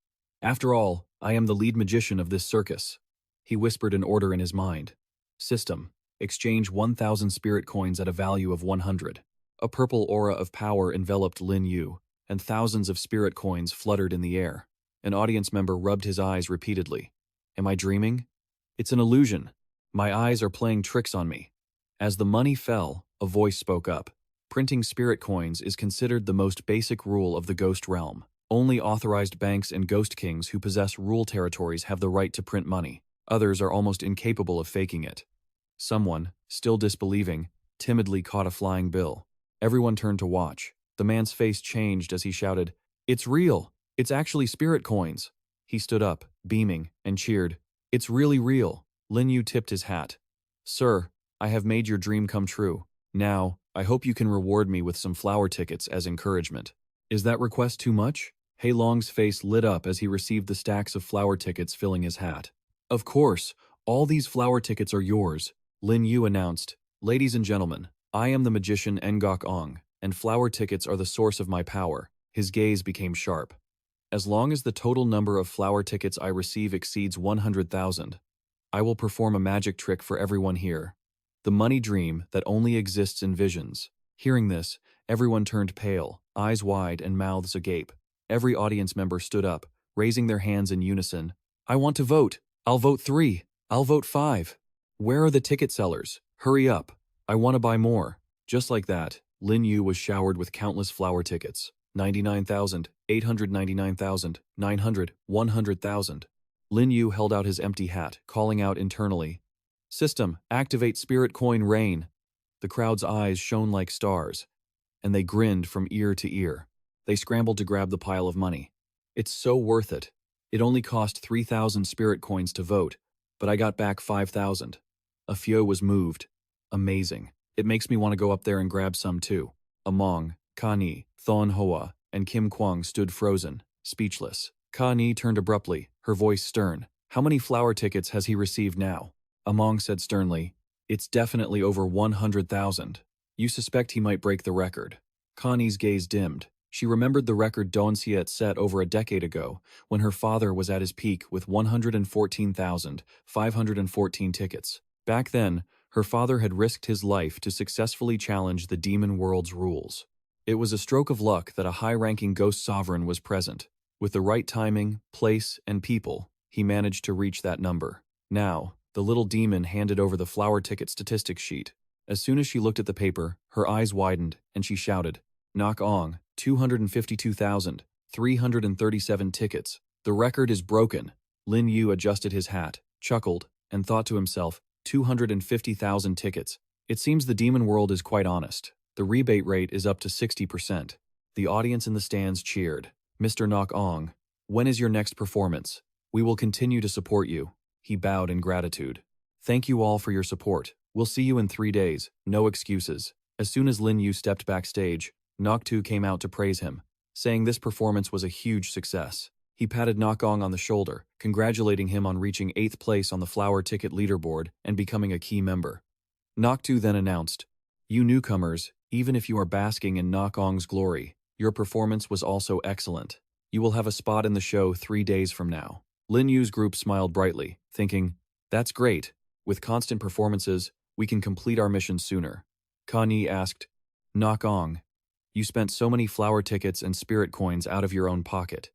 S1: after all, I am the lead magician of this circus. He whispered an order in his mind. System, exchange 1,000 spirit coins at a value of 100. A purple aura of power enveloped Lin Yu, and thousands of spirit coins fluttered in the air. An audience member rubbed his eyes repeatedly. Am I dreaming? It's an illusion. My eyes are playing tricks on me. As the money fell, a voice spoke up. Printing spirit coins is considered the most basic rule of the ghost realm. Only authorized banks and ghost kings who possess rule territories have the right to print money. Others are almost incapable of faking it. Someone, still disbelieving, timidly caught a flying bill. Everyone turned to watch. The man's face changed as he shouted, it's real! It's actually spirit coins! He stood up, beaming, and cheered, it's really real! Lin Yu tipped his hat. Sir, I have made your dream come true. Now, I hope you can reward me with some flower tickets as encouragement. Is that request too much? Heilong's face lit up as he received the stacks of flower tickets filling his hat. Of course, all these flower tickets are yours, Lin Yu announced. Ladies and gentlemen, I am the magician Ngok Ong, and flower tickets are the source of my power. His gaze became sharp. As long as the total number of flower tickets I receive exceeds 100,000, I will perform a magic trick for everyone here. The money dream that only exists in visions. Hearing this, everyone turned pale, eyes wide and mouths agape. Every audience member stood up, raising their hands in unison. I want to vote. I'll vote 3. I'll vote 5. Where are the ticket sellers? Hurry up. I want to buy more. Just like that, Lin Yu was showered with countless flower tickets. 99,000, 899,000, 900, 100,000. Lin Yu held out his empty hat, calling out internally, System, activate spirit coin rain. The crowd's eyes shone like stars, and they grinned from ear to ear. They scrambled to grab the pile of money. It's so worth it. It only cost 3,000 spirit coins to vote, but I got back 5,000. Afio was moved. Amazing. It makes me want to go up there and grab some too. Among, Kani, Thon Hoa, and Kim Kwang stood frozen, speechless. Kani turned abruptly, her voice stern. How many flower tickets has he received now? Among said sternly, it's definitely over 100,000. You suspect he might break the record. Connie's gaze dimmed. She remembered the record Don Siet set over a decade ago, when her father was at his peak with 114,514 tickets. Back then, her father had risked his life to successfully challenge the demon world's rules. It was a stroke of luck that a high-ranking ghost sovereign was present. With the right timing, place, and people, he managed to reach that number. Now, the little demon handed over the flower ticket statistics sheet. As soon as she looked at the paper, her eyes widened, and she shouted, Nok Ong, 252,337 tickets. The record is broken. Lin Yu adjusted his hat, chuckled, and thought to himself, 250,000 tickets. It seems the demon world is quite honest. The rebate rate is up to 60%. The audience in the stands cheered. Mr. Nok Ong, when is your next performance? We will continue to support you. He bowed in gratitude. Thank you all for your support. We'll see you in 3 days. No excuses. As soon as Lin Yu stepped backstage, Noktu came out to praise him, saying this performance was a huge success. He patted Nok Ong on the shoulder, congratulating him on reaching 8th place on the flower ticket leaderboard and becoming a key member. Noktu then announced, You newcomers, Even if you are basking in Nok-Ong's glory, your performance was also excellent. You will have a spot in the show 3 days from now. Lin Yu's group smiled brightly, thinking, that's great. With constant performances, we can complete our mission sooner. Kan Yi asked, Nok-Ong, you spent so many flower tickets and spirit coins out of your own pocket.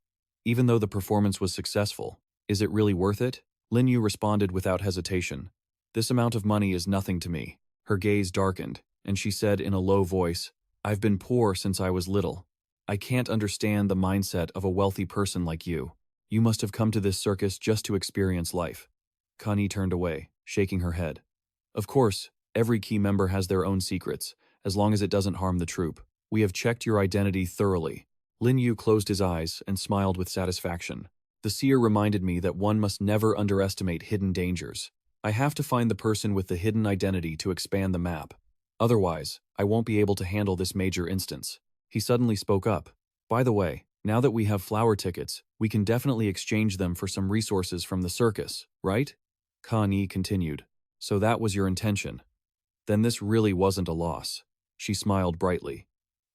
S1: Even though the performance was successful, is it really worth it? Lin Yu responded without hesitation. This amount of money is nothing to me. Her gaze darkened, and she said in a low voice, I've been poor since I was little. I can't understand the mindset of a wealthy person like you. You must have come to this circus just to experience life. Kan Yi turned away, shaking her head. Of course, every key member has their own secrets, as long as it doesn't harm the troop. We have checked your identity thoroughly. Lin Yu closed his eyes and smiled with satisfaction. The seer reminded me that one must never underestimate hidden dangers. I have to find the person with the hidden identity to expand the map. Otherwise, I won't be able to handle this major instance. He suddenly spoke up. By the way, now that we have flower tickets, we can definitely exchange them for some resources from the circus, right? Kan Yi continued. So that was your intention. Then this really wasn't a loss. She smiled brightly.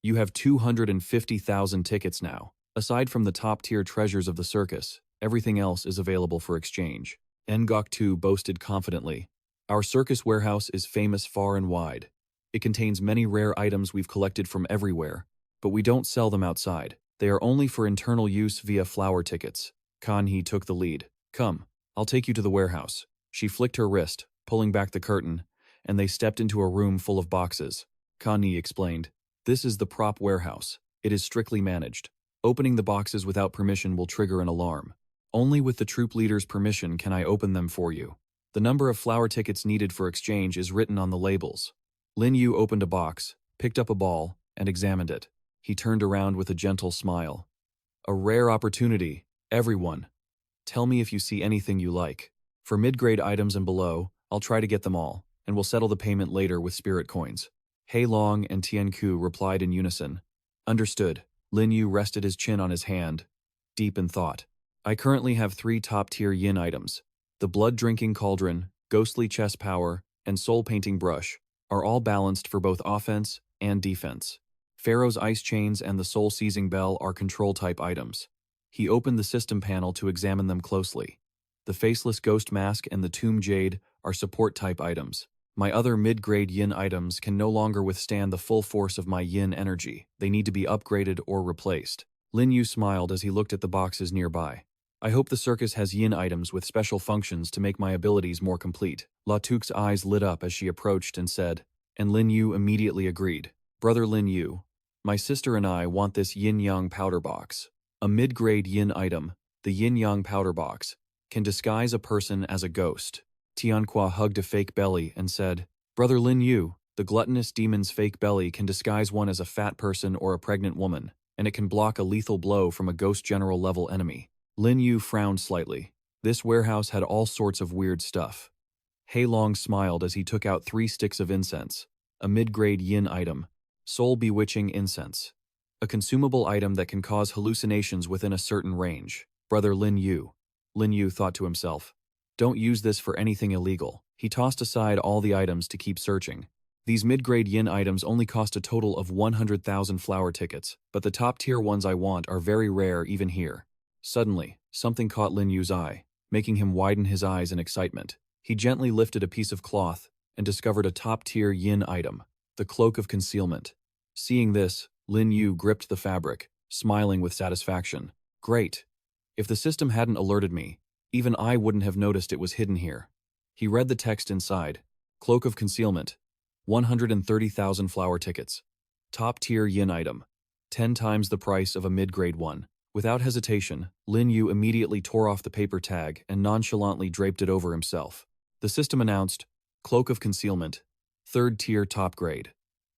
S1: You have 250,000 tickets now. Aside from the top-tier treasures of the circus, everything else is available for exchange. Ngok-tu boasted confidently. Our circus warehouse is famous far and wide. It contains many rare items we've collected from everywhere, but we don't sell them outside. They are only for internal use via flower tickets. Kan Yi took the lead. Come, I'll take you to the warehouse. She flicked her wrist, pulling back the curtain, and they stepped into a room full of boxes. Kan Yi explained. This is the prop warehouse. It is strictly managed. Opening the boxes without permission will trigger an alarm. Only with the troop leader's permission can I open them for you. The number of flower tickets needed for exchange is written on the labels. Lin Yu opened a box, picked up a ball, and examined it. He turned around with a gentle smile. A rare opportunity, everyone. Tell me if you see anything you like. For mid-grade items and below, I'll try to get them all, and we'll settle the payment later with spirit coins. Hei Long and Tian Ku replied in unison. Understood. Lin Yu rested his chin on his hand, deep in thought. I currently have 3 top-tier yin items. The blood-drinking cauldron, ghostly chest power, and soul-painting brush are all balanced for both offense and defense. Pharaoh's ice chains and the soul-seizing bell are control-type items. He opened the system panel to examine them closely. The faceless ghost mask and the tomb jade are support-type items. My other mid-grade yin items can no longer withstand the full force of my yin energy. They need to be upgraded or replaced. Lin Yu smiled as he looked at the boxes nearby. I hope the circus has yin items with special functions to make my abilities more complete. La Tuque's eyes lit up as she approached and said, and Lin Yu immediately agreed. Brother Lin Yu, my sister and I want this yin-yang powder box. A mid-grade yin item, the yin-yang powder box, can disguise a person as a ghost. Tianqua hugged a fake belly and said, Brother Lin Yu, the gluttonous demon's fake belly can disguise one as a fat person or a pregnant woman, and it can block a lethal blow from a ghost general-level enemy. Lin Yu frowned slightly. This warehouse had all sorts of weird stuff. Hei Long smiled as he took out 3 sticks of incense, a mid-grade yin item, soul-bewitching incense. A consumable item that can cause hallucinations within a certain range. Brother Lin Yu. Lin Yu thought to himself. Don't use this for anything illegal. He tossed aside all the items to keep searching. These mid-grade yin items only cost a total of 100,000 flower tickets, but the top-tier ones I want are very rare even here. Suddenly, something caught Lin Yu's eye, making him widen his eyes in excitement. He gently lifted a piece of cloth and discovered a top-tier yin item, the Cloak of Concealment. Seeing this, Lin Yu gripped the fabric, smiling with satisfaction. Great! If the system hadn't alerted me, even I wouldn't have noticed it was hidden here. He read the text inside. Cloak of Concealment. 130,000 flower tickets. Top-tier yin item. 10 times the price of a mid-grade one. Without hesitation, Lin Yu immediately tore off the paper tag and nonchalantly draped it over himself. The system announced, Cloak of Concealment. 3rd tier top grade.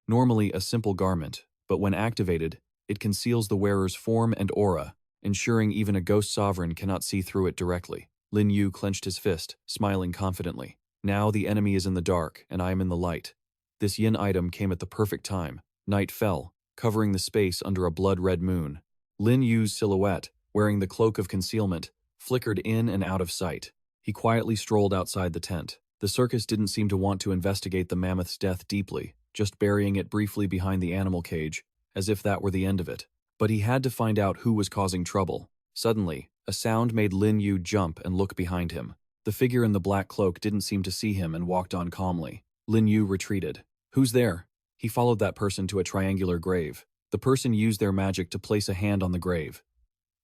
S1: Normally a simple garment, but when activated, it conceals the wearer's form and aura, ensuring even a ghost sovereign cannot see through it directly. Lin Yu clenched his fist, smiling confidently. Now the enemy is in the dark, and I am in the light. This yin item came at the perfect time. Night fell, covering the space under a blood-red moon. Lin Yu's silhouette, wearing the Cloak of Concealment, flickered in and out of sight. He quietly strolled outside the tent. The circus didn't seem to want to investigate the mammoth's death deeply. just burying it briefly behind the animal cage, as if that were the end of it. But he had to find out who was causing trouble. Suddenly, a sound made Lin Yu jump and look behind him. The figure in the black cloak didn't seem to see him and walked on calmly. Lin Yu retreated. "Who's there?" He followed that person to a triangular grave. The person used their magic to place a hand on the grave.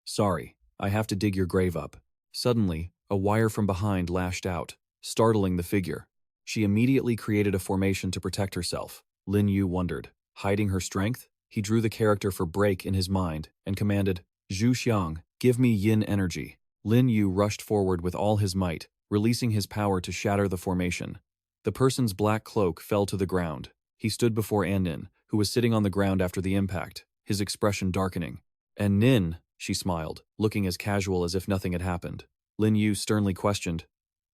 S1: "Sorry, I have to dig your grave up." Suddenly, a wire from behind lashed out, startling the figure. She immediately created a formation to protect herself. Lin Yu wondered. Hiding her strength? He drew the character for break in his mind and commanded, "Zhu Xiang, give me yin energy." Lin Yu rushed forward with all his might, releasing his power to shatter the formation. The person's black cloak fell to the ground. He stood before Nin, who was sitting on the ground after the impact, his expression darkening. "Nin," she smiled, looking as casual as if nothing had happened. Lin Yu sternly questioned,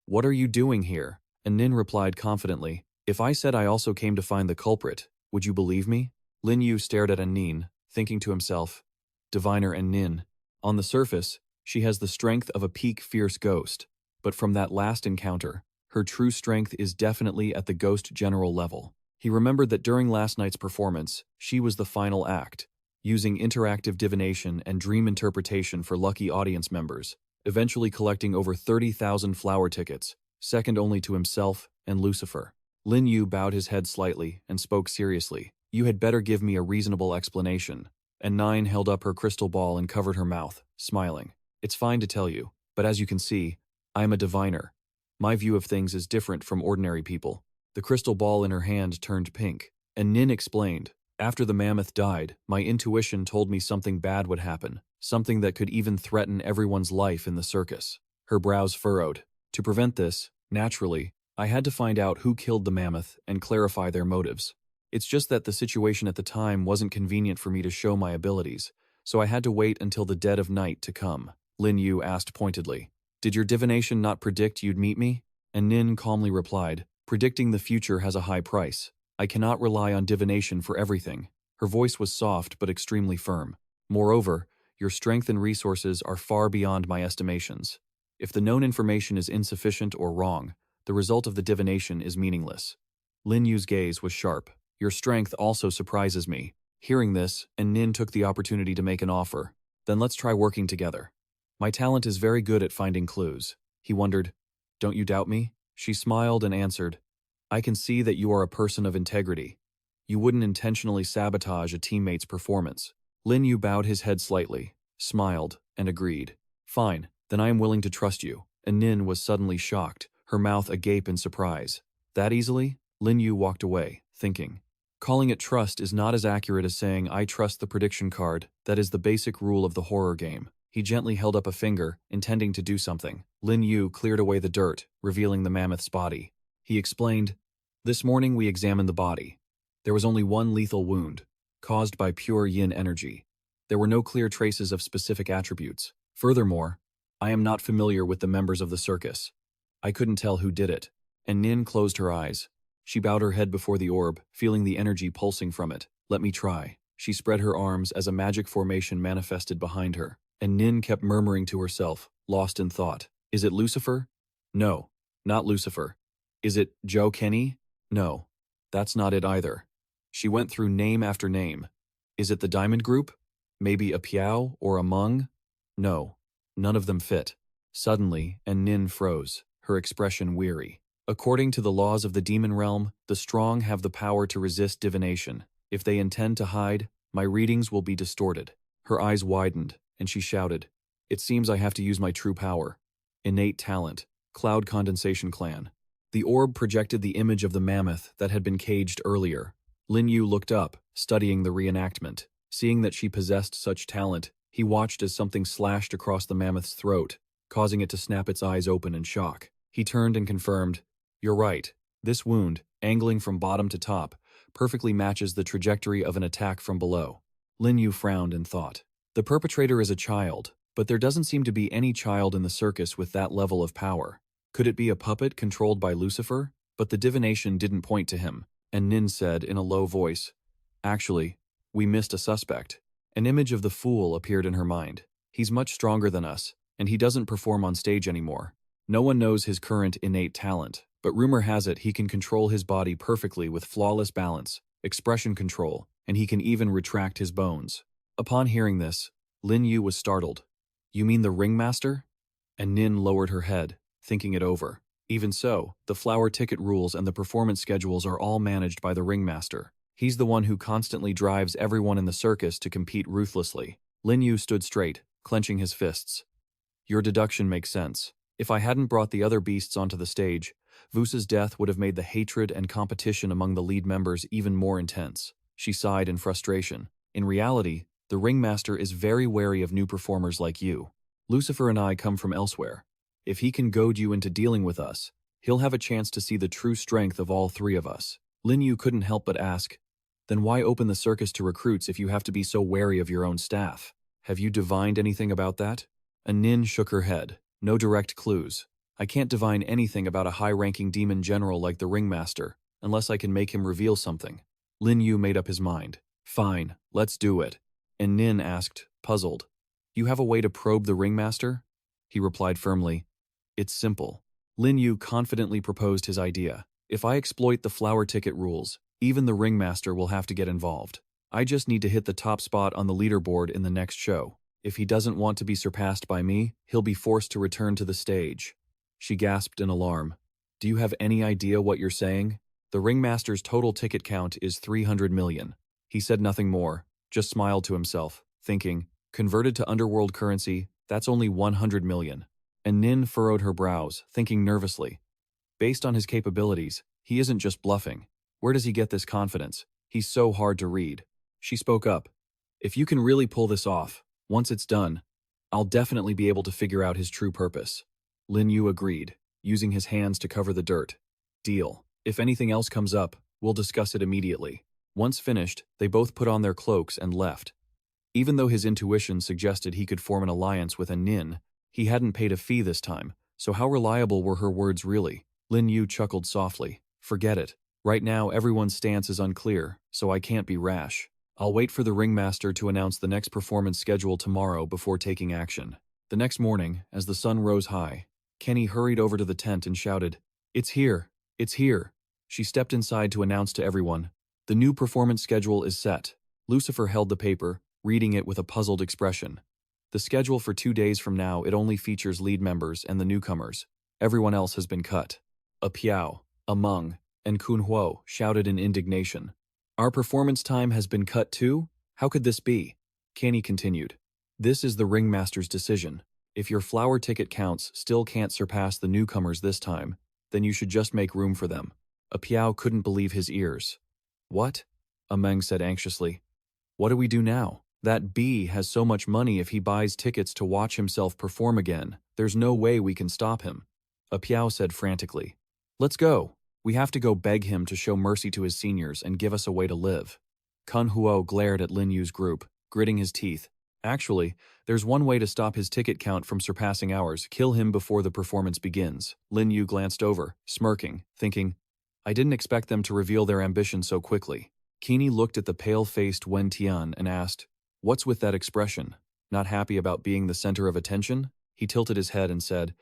S1: "What are you doing here?" And Nin replied confidently, "If I said I also came to find the culprit, would you believe me?" Lin Yu stared at Nin, thinking to himself, "Diviner Nin. On the surface, she has the strength of a peak fierce ghost, but from that last encounter, her true strength is definitely at the ghost general level." He remembered that during last night's performance, she was the final act, using interactive divination and dream interpretation for lucky audience members, eventually collecting over 30,000 flower tickets, second only to himself and Lucifer. Lin Yu bowed his head slightly and spoke seriously. "You had better give me a reasonable explanation." And Nine held up her crystal ball and covered her mouth, smiling. "It's fine to tell you, but as you can see, I am a diviner. My view of things is different from ordinary people." The crystal ball in her hand turned pink, and Nin explained, "After the mammoth died, my intuition told me something bad would happen, something that could even threaten everyone's life in the circus." Her brows furrowed. "To prevent this, naturally, I had to find out who killed the mammoth and clarify their motives. It's just that the situation at the time wasn't convenient for me to show my abilities, so I had to wait until the dead of night to come." Lin Yu asked pointedly, "Did your divination not predict you'd meet me?" And Nin calmly replied, "Predicting the future has a high price. I cannot rely on divination for everything." Her voice was soft but extremely firm. "Moreover, your strength and resources are far beyond my estimations. If the known information is insufficient or wrong, the result of the divination is meaningless." Lin Yu's gaze was sharp. "Your strength also surprises me." Hearing this, and Nin took the opportunity to make an offer. "Then let's try working together. My talent is very good at finding clues." He wondered, "Don't you doubt me?" She smiled and answered, "I can see that you are a person of integrity. You wouldn't intentionally sabotage a teammate's performance." Lin Yu bowed his head slightly, smiled, and agreed. "Fine, then I am willing to trust you." And Nin was suddenly shocked, her mouth agape in surprise. "That easily?" Lin Yu walked away, thinking. Calling it trust is not as accurate as saying I trust the prediction card. That is the basic rule of the horror game. He gently held up a finger, intending to do something. Lin Yu cleared away the dirt, revealing the mammoth's body. He explained, "This morning we examined the body. There was only one lethal wound, caused by pure yin energy. There were no clear traces of specific attributes. Furthermore, I am not familiar with the members of the circus. I couldn't tell who did it." And Nin closed her eyes. She bowed her head before the orb, feeling the energy pulsing from it. "Let me try." She spread her arms as a magic formation manifested behind her, and Nin kept murmuring to herself, lost in thought. "Is it Lucifer? No, not Lucifer. Is it Joe Kenny? No, that's not it either." She went through name after name. "Is it the Diamond Group? Maybe a Piao or a Meng? No, none of them fit." Suddenly, and Nin froze, her expression weary. "According to the laws of the demon realm, the strong have the power to resist divination. If they intend to hide, my readings will be distorted." Her eyes widened, and she shouted, "It seems I have to use my true power. Innate talent, Cloud Condensation Clan." The orb projected the image of the mammoth that had been caged earlier. Lin Yu looked up, studying the reenactment. Seeing that she possessed such talent, he watched as something slashed across the mammoth's throat, causing it to snap its eyes open in shock. He turned and confirmed, "You're right. This wound, angling from bottom to top, perfectly matches the trajectory of an attack from below." Lin Yu frowned and thought. The perpetrator is a child, but there doesn't seem to be any child in the circus with that level of power. Could it be a puppet controlled by Lucifer? But the divination didn't point to him, and Nin said in a low voice, "Actually, we missed a suspect." An image of the fool appeared in her mind. "He's much stronger than us, and he doesn't perform on stage anymore. No one knows his current innate talent, but rumor has it he can control his body perfectly with flawless balance. expression control, and he can even retract his bones. Upon hearing this, Lin Yu was startled. You mean the ringmaster? And Nin lowered her head, thinking it over. Even so, the flower ticket rules and the performance schedules are all managed by the ringmaster. He's the one who constantly drives everyone in the circus to compete ruthlessly. Lin Yu stood straight, clenching his fists. Your deduction makes sense. If I hadn't brought the other beasts onto the stage, Vusa's death would have made the hatred and competition among the lead members even more intense. She sighed in frustration. In reality, the ringmaster is very wary of new performers like you. Lucifer and I come from elsewhere. If he can goad you into dealing with us, he'll have a chance to see the true strength of all three of us. Lin Yu couldn't help but ask, then why open the circus to recruits if you have to be so wary of your own staff? Have you divined anything about that? And Nin shook her head. No direct clues. I can't divine anything about a high-ranking demon general like the ringmaster, unless I can make him reveal something. Lin Yu made up his mind. Fine, let's do it. And Nin asked, puzzled, you have a way to probe the ringmaster? He replied firmly, it's simple. Lin Yu confidently proposed his idea. If I exploit the flower ticket rules, even the ringmaster will have to get involved. I just need to hit the top spot on the leaderboard in the next show. If he doesn't want to be surpassed by me, he'll be forced to return to the stage. She gasped in alarm. Do you have any idea what you're saying? The ringmaster's total ticket count is 300 million. He said nothing more, just smiled to himself, thinking, converted to underworld currency, that's only 100 million. And Nin furrowed her brows, thinking nervously. Based on his capabilities, he isn't just bluffing. Where does he get this confidence? He's so hard to read. She spoke up. If you can really pull this off, once it's done, I'll definitely be able to figure out his true purpose. Lin Yu agreed, using his hands to cover the dirt. Deal. If anything else comes up, we'll discuss it immediately. Once finished, they both put on their cloaks and left. Even though his intuition suggested he could form an alliance with a Nin, he hadn't paid a fee this time, so how reliable were her words really? Lin Yu chuckled softly. Forget it. Right now, everyone's stance is unclear, so I can't be rash. I'll wait for the ringmaster to announce the next performance schedule tomorrow before taking action. The next morning, as the sun rose high, Kenny hurried over to the tent and shouted, It's here! It's here! She stepped inside to announce to everyone, the new performance schedule is set. Lucifer held the paper, reading it with a puzzled expression. The schedule for 2 days from now, it only features lead members and the newcomers. Everyone else has been cut. A Piao, a Meng, and Kun Huo shouted in indignation. Our performance time has been cut too? How could this be? Kenny continued. This is the ringmaster's decision. If your flower ticket counts still can't surpass the newcomers this time, then you should just make room for them. A Piao couldn't believe his ears. What? A Meng said anxiously. What do we do now? That B has so much money if he buys tickets to watch himself perform again. There's no way we can stop him. A Piao said frantically. Let's go. We have to go beg him to show mercy to his seniors and give us a way to live. Kun Huo glared at Lin Yu's group, gritting his teeth. Actually, there's one way to stop his ticket count from surpassing ours. Kill him before the performance begins. Lin Yu glanced over, smirking, thinking, I didn't expect them to reveal their ambition so quickly. Kenny looked at the pale-faced Wen Tian and asked, What's with that expression? Not happy about being the center of attention? He tilted his head and said,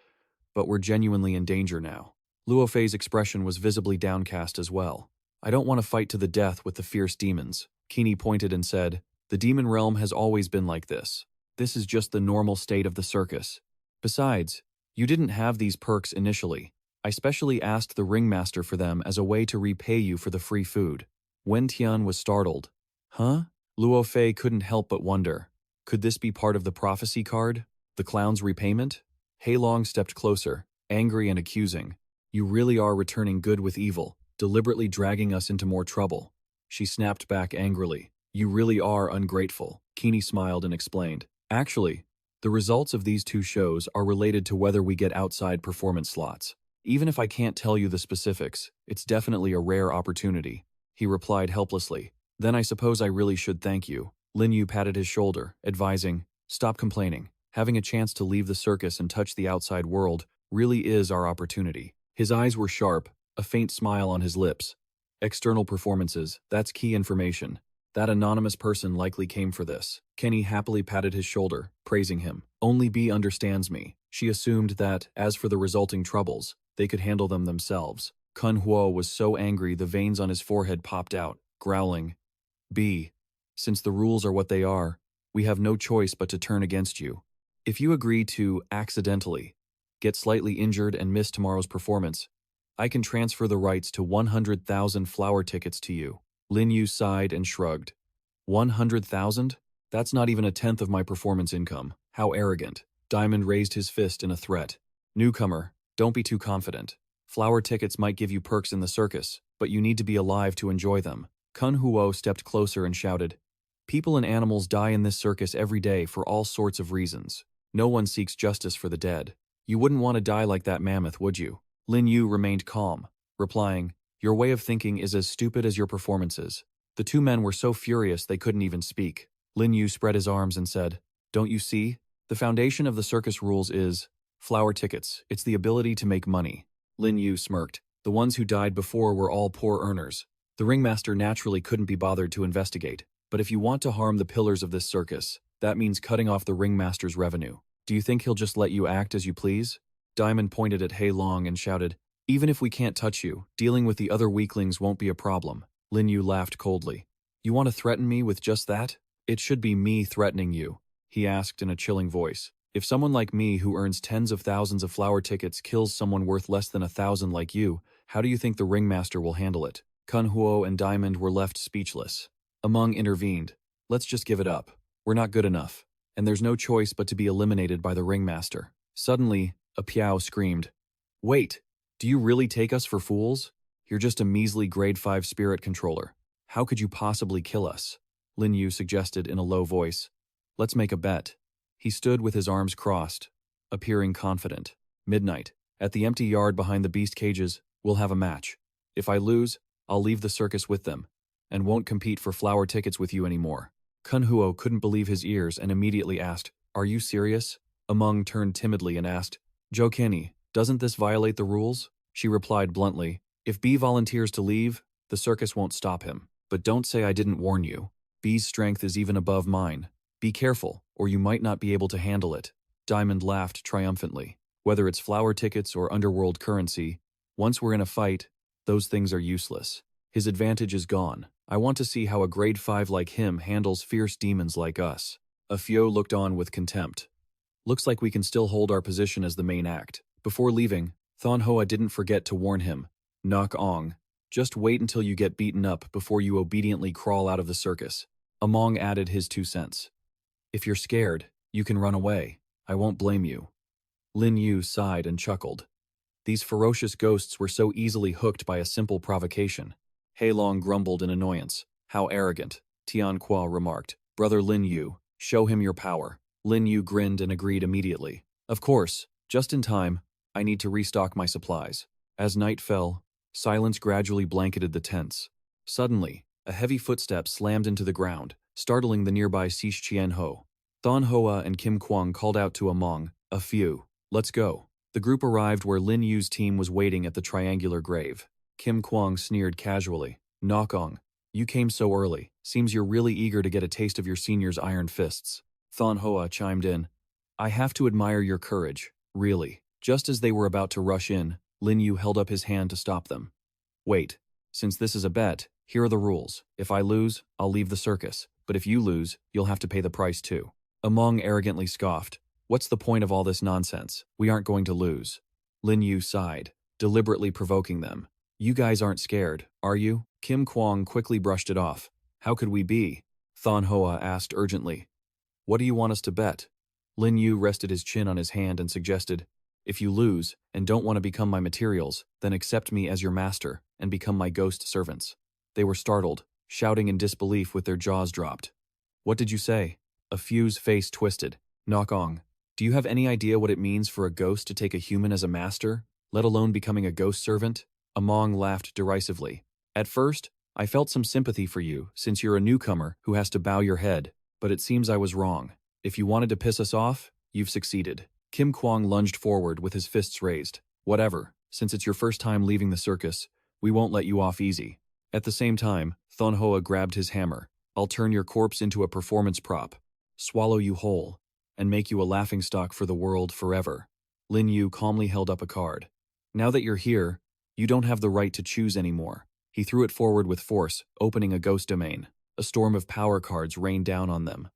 S1: But we're genuinely in danger now. Luo Fei's expression was visibly downcast as well. I don't want to fight to the death with the fierce demons. Kenny pointed and said, The demon realm has always been like this. This is just the normal state of the circus. Besides, you didn't have these perks initially. I specially asked the ringmaster for them as a way to repay you for the free food. Wen Tian was startled. Huh? Luo Fei couldn't help but wonder. Could this be part of the prophecy card? The clown's repayment? Heilong stepped closer, angry and accusing. You really are returning good with evil, deliberately dragging us into more trouble. She snapped back angrily. You really are ungrateful. Kenny smiled and explained. Actually, the results of these 2 shows are related to whether we get outside performance slots. Even if I can't tell you the specifics, it's definitely a rare opportunity. He replied helplessly. Then I suppose I really should thank you. Lin Yu patted his shoulder, advising, Stop complaining. Having a chance to leave the circus and touch the outside world really is our opportunity. His eyes were sharp, a faint smile on his lips. External performances, that's key information. That anonymous person likely came for this. Kenny happily patted his shoulder, praising him. Only B understands me. She assumed that, as for the resulting troubles, they could handle them themselves. Kun Huo was so angry the veins on his forehead popped out. growling. B. Since the rules are what they are, we have no choice but to turn against you. If you agree to, accidentally, get slightly injured and miss tomorrow's performance, I can transfer the rights to 100,000 flower tickets to you. Lin Yu sighed and shrugged. 100,000? That's not even a tenth of my performance income. How arrogant. Diamond raised his fist in a threat. Newcomer, don't be too confident. Flower tickets might give you perks in the circus, but you need to be alive to enjoy them. Kun Huo stepped closer and shouted, People and animals die in this circus every day for all sorts of reasons. No one seeks justice for the dead. You wouldn't want to die like that mammoth, would you? Lin Yu remained calm, replying, Your way of thinking is as stupid as your performances. The two men were so furious they couldn't even speak. Lin Yu spread his arms and said, Don't you see? The foundation of the circus rules is flower tickets. It's the ability to make money. Lin Yu smirked. The ones who died before were all poor earners. The ringmaster naturally couldn't be bothered to investigate. But if you want to harm the pillars of this circus, that means cutting off the ringmaster's revenue. Do you think he'll just let you act as you please? Diamond pointed at Hei Long and shouted, Even if we can't touch you, dealing with the other weaklings won't be a problem. Lin Yu laughed coldly. You want to threaten me with just that? It should be me threatening you, he asked in a chilling voice. If someone like me who earns tens of thousands of flower tickets kills someone worth less than 1,000 like you, how do you think the ringmaster will handle it? Kun Huo and Diamond were left speechless. Among intervened. Let's just give it up. We're not good enough. And there's no choice but to be eliminated by the ringmaster. Suddenly, a Piao screamed, Wait, do you really take us for fools? You're just a measly grade 5 spirit controller. How could you possibly kill us? Lin Yu suggested in a low voice. Let's make a bet. He stood with his arms crossed, appearing confident. Midnight. At the empty yard behind the beast cages, we'll have a match. If I lose, I'll leave the circus with them, and won't compete for flower tickets with you anymore. Kun Huo couldn't believe his ears and immediately asked, Are you serious? Among turned timidly and asked, Zhou Kenny, doesn't this violate the rules? She replied bluntly, If B volunteers to leave, the circus won't stop him. But don't say I didn't warn you. B's strength is even above mine. Be careful, or you might not be able to handle it. Diamond laughed triumphantly. Whether it's flower tickets or underworld currency, once we're in a fight, those things are useless. His advantage is gone. I want to see how a grade 5 like him handles fierce demons like us. Afio looked on with contempt. Looks like we can still hold our position as the main act. Before leaving, Thon Hoa didn't forget to warn him. Nok Ong, just wait until you get beaten up before you obediently crawl out of the circus. Among added his 2 cents. If you're scared, you can run away. I won't blame you. Lin Yu sighed and chuckled. These ferocious ghosts were so easily hooked by a simple provocation. Hei Long grumbled in annoyance. How arrogant, Tian Kwa remarked. Brother Lin Yu, show him your power. Lin Yu grinned and agreed immediately. Of course, just in time, I need to restock my supplies. As night fell, silence gradually blanketed the tents. Suddenly, a heavy footstep slammed into the ground, startling the nearby Xish Chien Ho. Thon Hoa and Kim Kwang called out to Among, a few. Let's go. The group arrived where Lin Yu's team was waiting at the triangular grave. Kim Kwang sneered casually. Nok Ong, you came so early. Seems you're really eager to get a taste of your senior's iron fists. Thon Hoa chimed in. I have to admire your courage, really. Just as they were about to rush in, Lin Yu held up his hand to stop them. Wait, since this is a bet, here are the rules. If I lose, I'll leave the circus. But if you lose, you'll have to pay the price too. Among arrogantly scoffed. What's the point of all this nonsense? We aren't going to lose. Lin Yu sighed, deliberately provoking them. You guys aren't scared, are you? Kim Kwang quickly brushed it off. How could we be? Thon Hoa asked urgently. What do you want us to bet? Lin Yu rested his chin on his hand and suggested, If you lose, and don't want to become my materials, then accept me as your master, and become my ghost servants. They were startled, shouting in disbelief with their jaws dropped. What did you say? A few's face twisted. Nok Ong, do you have any idea what it means for a ghost to take a human as a master, let alone becoming a ghost servant? Among laughed derisively. At first, I felt some sympathy for you, since you're a newcomer who has to bow your head, but it seems I was wrong. If you wanted to piss us off, you've succeeded. Kim Kwang lunged forward with his fists raised. Whatever, since it's your first time leaving the circus, we won't let you off easy. At the same time, Thon Hoa grabbed his hammer. I'll turn your corpse into a performance prop, swallow you whole, and make you a laughingstock for the world forever. Lin Yu calmly held up a card. Now that you're here, you don't have the right to choose anymore. He threw it forward with force, opening a ghost domain. A storm of power cards rained down on them.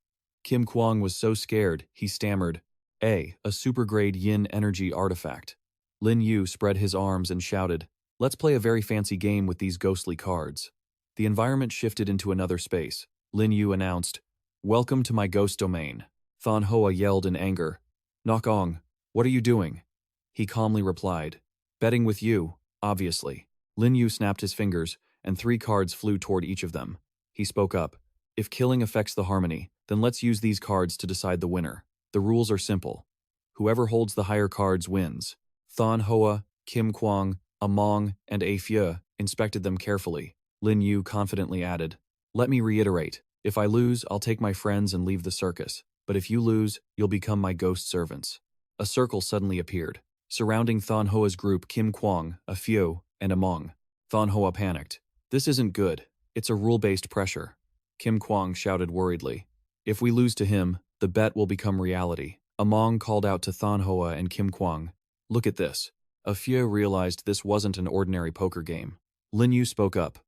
S1: Kim Kwang was so scared, he stammered, A super-grade yin energy artifact. Lin Yu spread his arms and shouted, let's play a very fancy game with these ghostly cards. The environment shifted into another space. Lin Yu announced, welcome to my ghost domain. Thon Hoa yelled in anger, Nok Ong, what are you doing? He calmly replied, betting with you, obviously. Lin Yu snapped his fingers, and 3 cards flew toward each of them. He spoke up, if killing affects the harmony, then let's use these cards to decide the winner. The rules are simple. Whoever holds the higher cards wins. Thon Hoa, Kim Kwang, Among, and A Pheu inspected them carefully. Lin Yu confidently added, let me reiterate, if I lose, I'll take my friends and leave the circus. But if you lose, you'll become my ghost servants. A circle suddenly appeared, surrounding Thon Hoa's group Kim Kwang, A Pheu, and Among. Thon Hoa panicked. This isn't good. It's a rule-based pressure. Kim Kwang shouted worriedly. If we lose to him, the bet will become reality. Among called out to Thon Hoa and Kim Kwang. Look at this. A Pheu realized this wasn't an ordinary poker game. Lin Yu spoke up.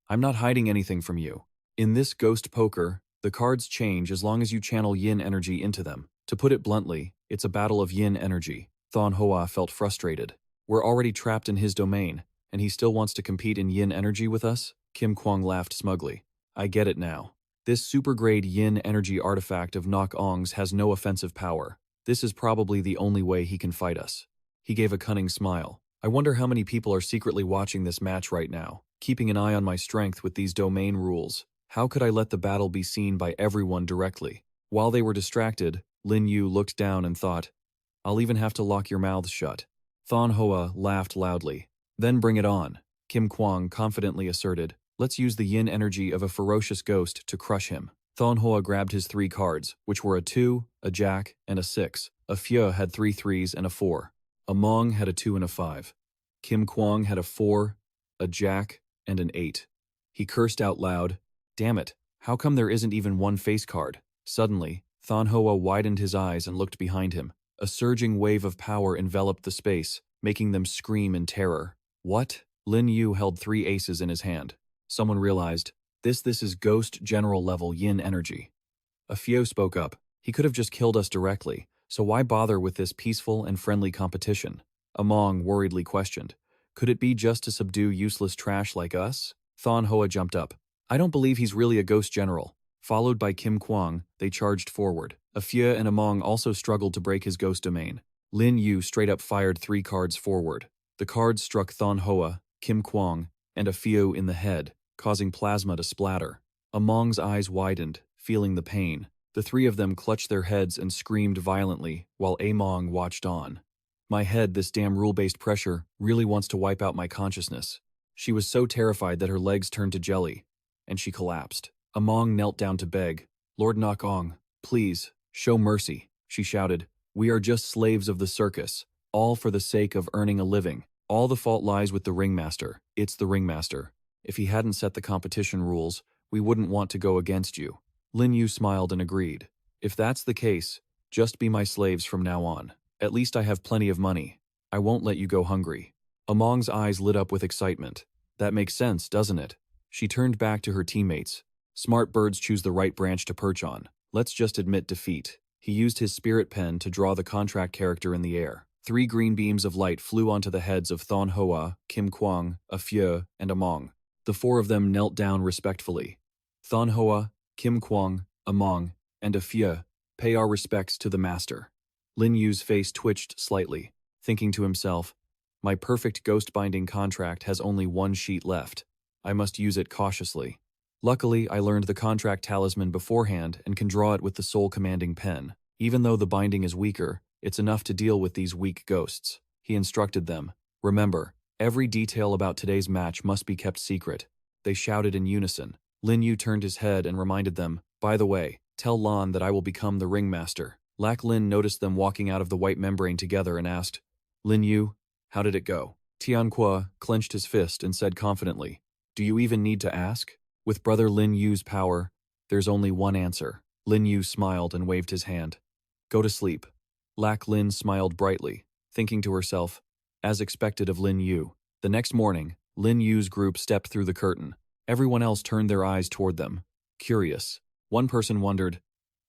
S1: I'm not hiding anything from you. In this ghost poker, the cards change as long as you channel yin energy into them. To put it bluntly, it's a battle of yin energy. Thon Hoa felt frustrated. We're already trapped in his domain, and he still wants to compete in yin energy with us? Kim Kwang laughed smugly. I get it now. This super-grade yin energy artifact of Nok Ong's has no offensive power. This is probably the only way he can fight us. He gave a cunning smile. I wonder how many people are secretly watching this match right now, keeping an eye on my strength with these domain rules. How could I let the battle be seen by everyone directly? While they were distracted, Lin Yu looked down and thought, I'll even have to lock your mouths shut. Thon Hoa laughed loudly. Then bring it on, Kim Kwang confidently asserted. Let's use the yin energy of a ferocious ghost to crush him. Thon Hoa grabbed his 3 cards, which were a 2, a jack, and a 6. A Pheu had 3 threes and a 4. Among had a 2 and a 5. Kim Kwang had a 4, a jack, and an 8. He cursed out loud, damn it, how come there isn't even one face card? Suddenly, Thon Hoa widened his eyes and looked behind him. A surging wave of power enveloped the space, making them scream in terror. What? Lin Yu held 3 aces in his hand. Someone realized, this is ghost general level yin energy. A Pheu spoke up. He could have just killed us directly, so why bother with this peaceful and friendly competition? Among worriedly questioned. Could it be just to subdue useless trash like us? Thon Hoa jumped up. I don't believe he's really a ghost general. Followed by Kim Kwang, they charged forward. A Pheu and Among also struggled to break his ghost domain. Lin Yu straight up fired 3 cards forward. The cards struck Thon Hoa, Kim Kwang, and A Pheu in the head, causing plasma to splatter. Among's eyes widened, feeling the pain. The 3 of them clutched their heads and screamed violently, while Among watched on. My head, this damn rule-based pressure, really wants to wipe out my consciousness. She was so terrified that her legs turned to jelly, and she collapsed. Among knelt down to beg. Lord Nok Ong, please, show mercy, she shouted. We are just slaves of the circus, all for the sake of earning a living. All the fault lies with the ringmaster. It's the ringmaster. If he hadn't set the competition rules, we wouldn't want to go against you. Lin Yu smiled and agreed. If that's the case, just be my slaves from now on. At least I have plenty of money. I won't let you go hungry. Among's eyes lit up with excitement. That makes sense, doesn't it? She turned back to her teammates. Smart birds choose the right branch to perch on. Let's just admit defeat. He used his spirit pen to draw the contract character in the air. 3 green beams of light flew onto the heads of Thon Hoa, Kim Kwang, A Pheu, and Among. The 4 of them knelt down respectfully. Thon Hoa, Kim Kwang, Among, and A Pheu, pay our respects to the master. Lin Yu's face twitched slightly, thinking to himself, my perfect ghost binding contract has only 1 sheet left. I must use it cautiously. Luckily, I learned the contract talisman beforehand and can draw it with the soul commanding pen. Even though the binding is weaker, it's enough to deal with these weak ghosts. He instructed them. Remember, every detail about today's match must be kept secret. They shouted in unison. Lin Yu turned his head and reminded them, by the way, tell Lan that I will become the ringmaster. Lak Lin noticed them walking out of the white membrane together and asked, Lin Yu, how did it go? Tianqua clenched his fist and said confidently, do you even need to ask? With brother Lin Yu's power, there's only one answer. Lin Yu smiled and waved his hand. Go to sleep. Lak Lin smiled brightly, thinking to herself, as expected of Lin Yu. The next morning, Lin Yu's group stepped through the curtain. Everyone else turned their eyes toward them. Curious. One person wondered,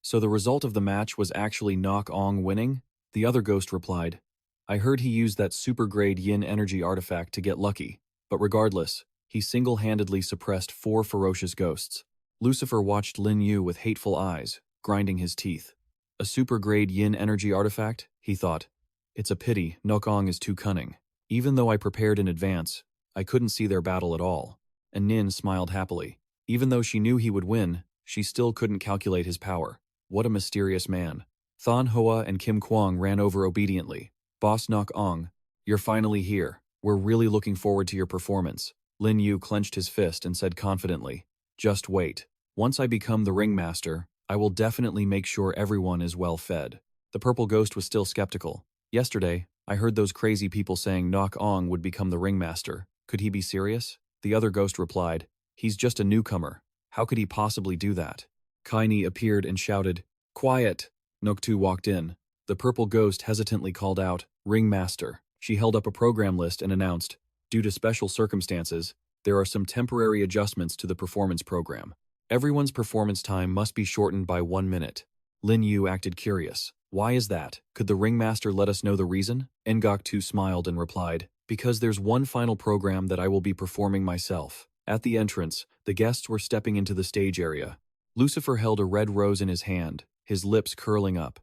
S1: so the result of the match was actually Nok Ong winning? The other ghost replied, I heard he used that super-grade yin energy artifact to get lucky, but regardless, he single-handedly suppressed 4 ferocious ghosts. Lucifer watched Lin Yu with hateful eyes, grinding his teeth. A super-grade yin energy artifact? He thought. It's a pity Nok Ong is too cunning. Even though I prepared in advance, I couldn't see their battle at all. And Nin smiled happily. Even though she knew he would win, she still couldn't calculate his power. What a mysterious man. Thon Hoa and Kim Kwang ran over obediently. Boss Nok Ong, you're finally here. We're really looking forward to your performance. Lin Yu clenched his fist and said confidently, just wait. Once I become the ringmaster, I will definitely make sure everyone is well fed. The purple ghost was still skeptical. Yesterday, I heard those crazy people saying Nok Ong would become the ringmaster. Could he be serious? The other ghost replied, he's just a newcomer. How could he possibly do that? Kaini appeared and shouted, quiet! Noktu walked in. The purple ghost hesitantly called out, ringmaster. She held up a program list and announced, due to special circumstances, there are some temporary adjustments to the performance program. Everyone's performance time must be shortened by 1 minute. Lin Yu acted curious. Why is that? Could the ringmaster let us know the reason? Ngok-tu smiled and replied, because there's one final program that I will be performing myself. At the entrance, the guests were stepping into the stage area. Lucifer held a red rose in his hand, his lips curling up.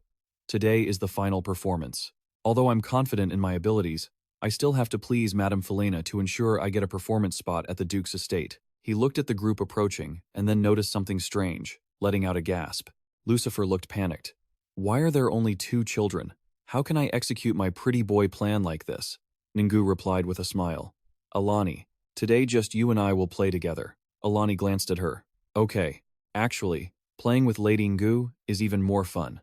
S1: Today is the final performance. Although I'm confident in my abilities, I still have to please Madame Felina to ensure I get a performance spot at the Duke's estate. He looked at the group approaching and then noticed something strange, letting out a gasp. Lucifer looked panicked. Why are there only 2 children? How can I execute my pretty boy plan like this? Ningu replied with a smile. Alani, today just you and I will play together. Alani glanced at her. Okay, actually, playing with Lady Ngu is even more fun.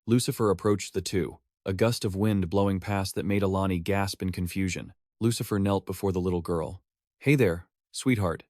S1: Lucifer approached the two, a gust of wind blowing past that made Alani gasp in confusion. Lucifer knelt before the little girl. Hey there, sweetheart.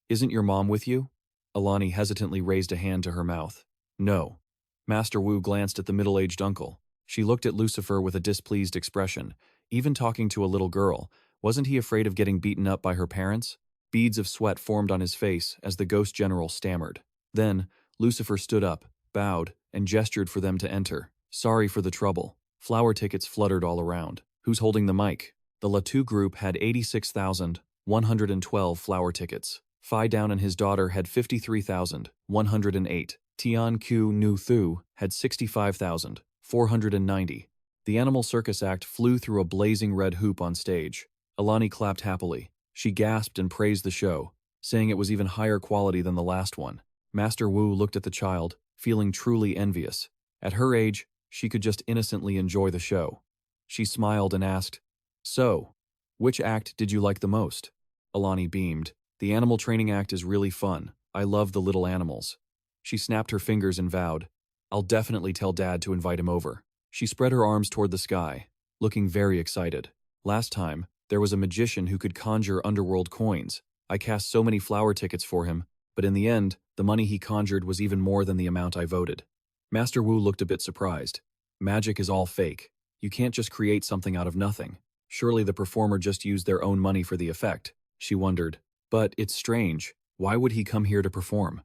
S1: Isn't your mom with you? Alani hesitantly raised a hand to her mouth. No. Master Wu glanced at the middle-aged uncle. She looked at Lucifer with a displeased expression. Even talking to a little girl, wasn't he afraid of getting beaten up by her parents? Beads of sweat formed on his face as the ghost general stammered. Then, Lucifer stood up, bowed, and gestured for them to enter. Sorry for the trouble. Flower tickets fluttered all around. Who's holding the mic? The Latu group had 86,112 flower tickets. Phi Down and his daughter had 53,108. Tian Q Nu Thu had 65,490. The Animal Circus Act flew through a blazing red hoop on stage. Alani clapped happily. She gasped and praised the show, saying it was even higher quality than the last one. Master Wu looked at the child, feeling truly envious. At her age, she could just innocently enjoy the show. She smiled and asked, so, which act did you like the most? Alani beamed. The Animal Training Act is really fun. I love the little animals. She snapped her fingers and vowed, I'll definitely tell Dad to invite him over. She spread her arms toward the sky, looking very excited. Last time, there was a magician who could conjure underworld coins. I cast so many flower tickets for him, but in the end, the money he conjured was even more than the amount I voted. Master Wu looked a bit surprised. Magic is all fake. You can't just create something out of nothing. Surely the performer just used their own money for the effect. She wondered. But it's strange. Why would he come here to perform?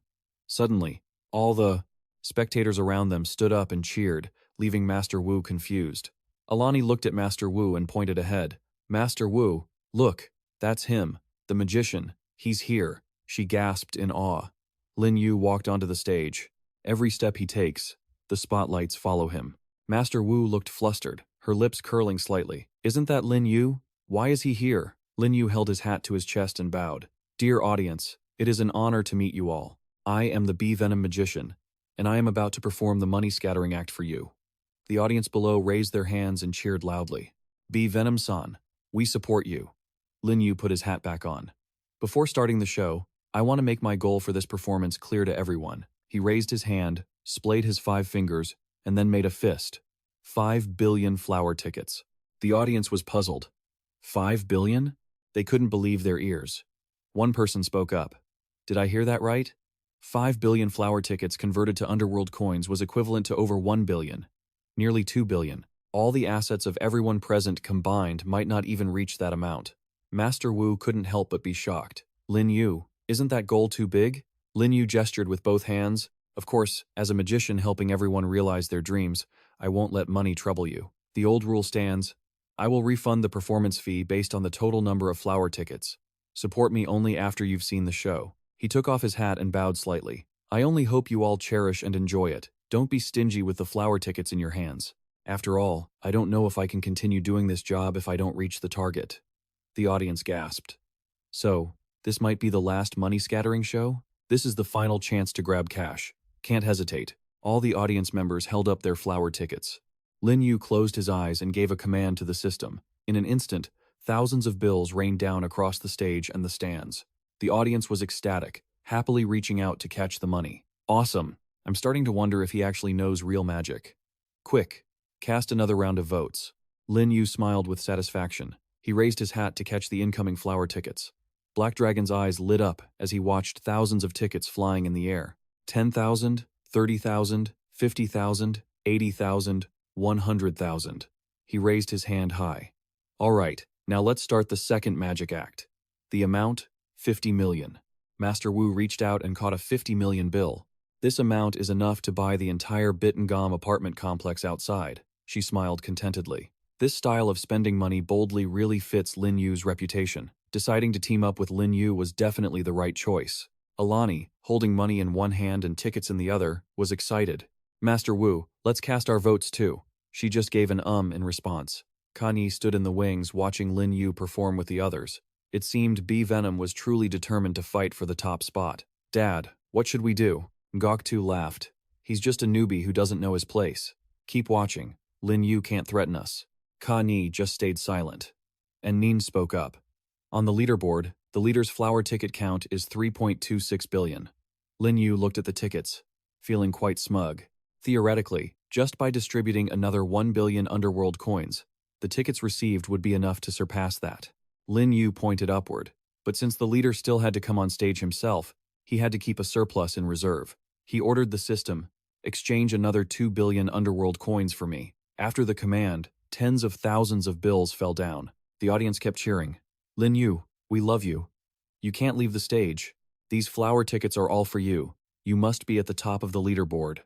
S1: Suddenly, all the spectators around them stood up and cheered, leaving Master Wu confused. Alani looked at Master Wu and pointed ahead. Master Wu, look, that's him, the magician. He's here. She gasped in awe. Lin Yu walked onto the stage. Every step he takes, the spotlights follow him. Master Wu looked flustered, her lips curling slightly. Isn't that Lin Yu? Why is he here? Lin Yu held his hat to his chest and bowed. Dear audience, it is an honor to meet you all. I am the Bee Venom Magician, and I am about to perform the money scattering act for you. The audience below raised their hands and cheered loudly. Bee Venom-san, we support you. Lin Yu put his hat back on. Before starting the show, I want to make my goal for this performance clear to everyone. He raised his hand, splayed his 5 fingers, and then made a fist. 5 billion flower tickets. The audience was puzzled. 5 billion? They couldn't believe their ears. One person spoke up. Did I hear that right? 5 billion flower tickets converted to underworld coins was equivalent to over 1 billion. Nearly 2 billion. All the assets of everyone present combined might not even reach that amount. Master Wu couldn't help but be shocked. Lin Yu, isn't that goal too big? Lin Yu gestured with both hands. Of course, as a magician helping everyone realize their dreams, I won't let money trouble you. The old rule stands. I will refund the performance fee based on the total number of flower tickets. Support me only after you've seen the show. He took off his hat and bowed slightly. I only hope you all cherish and enjoy it. Don't be stingy with the flower tickets in your hands. After all, I don't know if I can continue doing this job if I don't reach the target. The audience gasped. So, this might be the last money scattering show? This is the final chance to grab cash. Can't hesitate. All the audience members held up their flower tickets. Lin Yu closed his eyes and gave a command to the system. In an instant, thousands of bills rained down across the stage and the stands. The audience was ecstatic, happily reaching out to catch the money. Awesome! I'm starting to wonder if he actually knows real magic. Quick, cast another round of votes. Lin Yu smiled with satisfaction. He raised his hat to catch the incoming flower tickets. Black Dragon's eyes lit up as he watched thousands of tickets flying in the air. 10,000, 30,000, 50,000, 80,000, 100,000. He raised his hand high. All right, now let's start the second magic act. The amount, 50 million. Master Wu reached out and caught a 50 million bill. This amount is enough to buy the entire Bittengam apartment complex outside. She smiled contentedly. This style of spending money boldly really fits Lin Yu's reputation. Deciding to team up with Lin Yu was definitely the right choice. Alani, holding money in one hand and tickets in the other, was excited. Master Wu, let's cast our votes too. She just gave an in response. Kan stood in the wings watching Lin Yu perform with the others. It seemed B Venom was truly determined to fight for the top spot. Dad, what should we do? Ngok laughed. He's just a newbie who doesn't know his place. Keep watching. Lin Yu can't threaten us. Kan just stayed silent. And Nin spoke up. On the leaderboard, the leader's flower ticket count is 3.26 billion. Lin Yu looked at the tickets, feeling quite smug. Theoretically, just by distributing another 1 billion Underworld coins, the tickets received would be enough to surpass that. Lin Yu pointed upward, but since the leader still had to come on stage himself, he had to keep a surplus in reserve. He ordered the system, exchange another 2 billion Underworld coins for me. After the command, tens of thousands of bills fell down. The audience kept cheering. Lin Yu, we love you. You can't leave the stage. These flower tickets are all for you. You must be at the top of the leaderboard.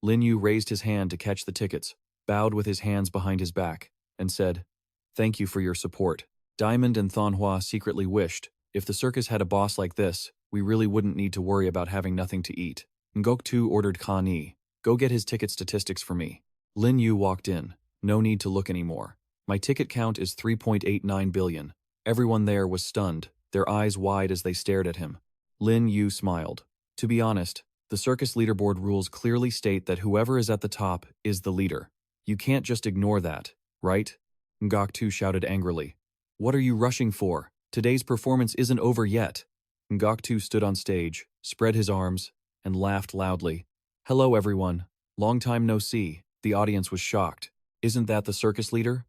S1: Lin Yu raised his hand to catch the tickets, bowed with his hands behind his back, and said, "Thank you for your support." Diamond and Thonhua secretly wished, if the circus had a boss like this, we really wouldn't need to worry about having nothing to eat. Ngok ordered Kan, go get his ticket statistics for me. Lin Yu walked in. No need to look anymore. My ticket count is 3.89 billion. Everyone there was stunned, their eyes wide as they stared at him. Lin Yu smiled. To be honest, the circus leaderboard rules clearly state that whoever is at the top is the leader. You can't just ignore that, right? Ngok shouted angrily. What are you rushing for? Today's performance isn't over yet. Ngok stood on stage, spread his arms, and laughed loudly. Hello everyone. Long time no see. The audience was shocked. Isn't that the circus leader?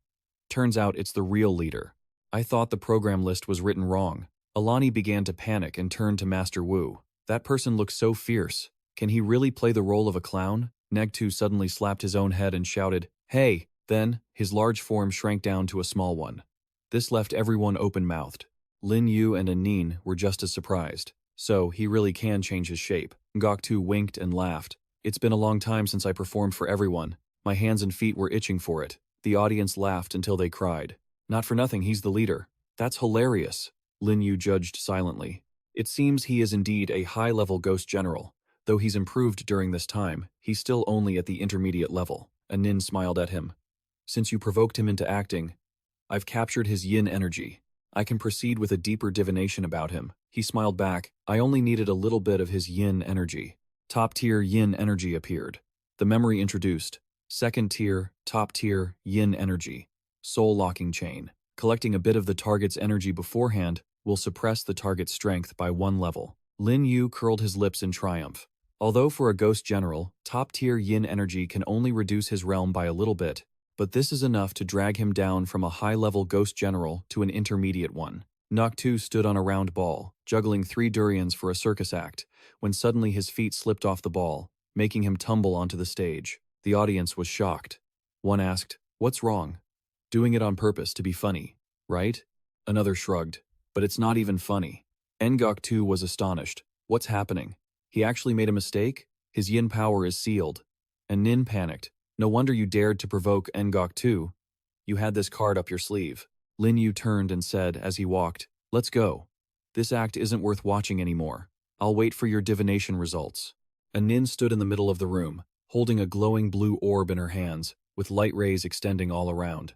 S1: Turns out it's the real leader. I thought the program list was written wrong. Alani began to panic and turned to Master Wu. That person looks so fierce. Can he really play the role of a clown? Negtu suddenly slapped his own head and shouted, "Hey!" Then, his large form shrank down to a small one. This left everyone open-mouthed. Lin Yu and Anin were just as surprised. So, he really can change his shape. Ngok winked and laughed. It's been a long time since I performed for everyone. My hands and feet were itching for it. The audience laughed until they cried. Not for nothing, he's the leader. That's hilarious. Lin Yu judged silently. It seems he is indeed a high-level ghost general. Though he's improved during this time, he's still only at the intermediate level. Anin smiled at him. Since you provoked him into acting, I've captured his yin energy. I can proceed with a deeper divination about him. He smiled back. I only needed a little bit of his yin energy. Top-tier yin energy appeared. The memory introduced. Second-tier, top-tier yin energy. Soul-locking chain. Collecting a bit of the target's energy beforehand will suppress the target's strength by 1 level. Lin Yu curled his lips in triumph. Although for a ghost general, top-tier yin energy can only reduce his realm by a little bit, but this is enough to drag him down from a high-level ghost general to an intermediate one. Noctu stood on a round ball, juggling 3 durians for a circus act, when suddenly his feet slipped off the ball, making him tumble onto the stage. The audience was shocked. One asked, "What's wrong?" "Doing it on purpose to be funny, right?" Another shrugged. But it's not even funny. Ngok too was astonished. What's happening? He actually made a mistake? His yin power is sealed. And Nin panicked. No wonder you dared to provoke Ngok too. You had this card up your sleeve. Lin Yu turned and said as he walked, "Let's go. This act isn't worth watching anymore. I'll wait for your divination results." And Nin stood in the middle of the room, holding a glowing blue orb in her hands, with light rays extending all around.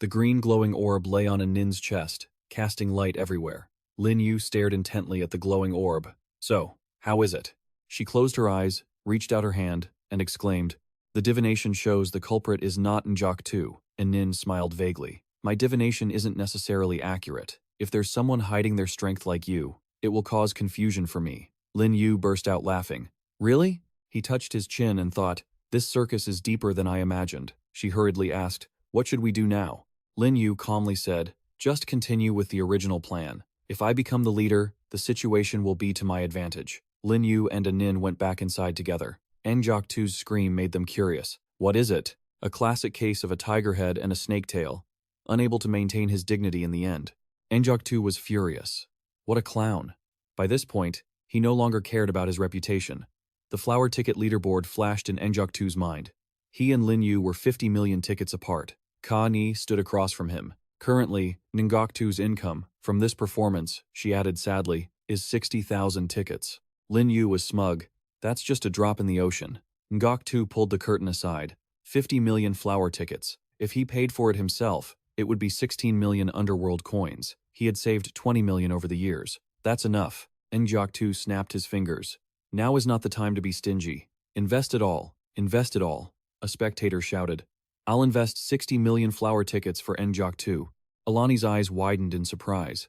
S1: The green glowing orb lay on Nin's chest, casting light everywhere. Lin Yu stared intently at the glowing orb. "So, how is it?" She closed her eyes, reached out her hand, and exclaimed, "The divination shows the culprit is not Njok 2, and Nin smiled vaguely. "My divination isn't necessarily accurate. If there's someone hiding their strength like you, it will cause confusion for me." Lin Yu burst out laughing. "Really?" He touched his chin and thought, "This circus is deeper than I imagined." She hurriedly asked, "What should we do now?" Lin Yu calmly said, "Just continue with the original plan. If I become the leader, the situation will be to my advantage." Lin Yu and Nin went back inside together. Njok 2's scream made them curious. "What is it?" A classic case of a tiger head and a snake tail, unable to maintain his dignity in the end. Njok 2 was furious. What a clown. By this point, he no longer cared about his reputation. The flower ticket leaderboard flashed in Njok 2's mind. He and Lin Yu were 50 million tickets apart. Ka Ni stood across from him. Currently, Ngok 2's income, from this performance, she added sadly, is 60,000 tickets. Lin Yu was smug. That's just a drop in the ocean. Ngok 2 pulled the curtain aside. 50 million flower tickets. If he paid for it himself, it would be 16 million Underworld coins. He had saved 20 million over the years. That's enough. Njok 2 snapped his fingers. Now is not the time to be stingy. Invest it all. Invest it all. A spectator shouted. I'll invest 60 million flower tickets for Njok 2. Alani's eyes widened in surprise.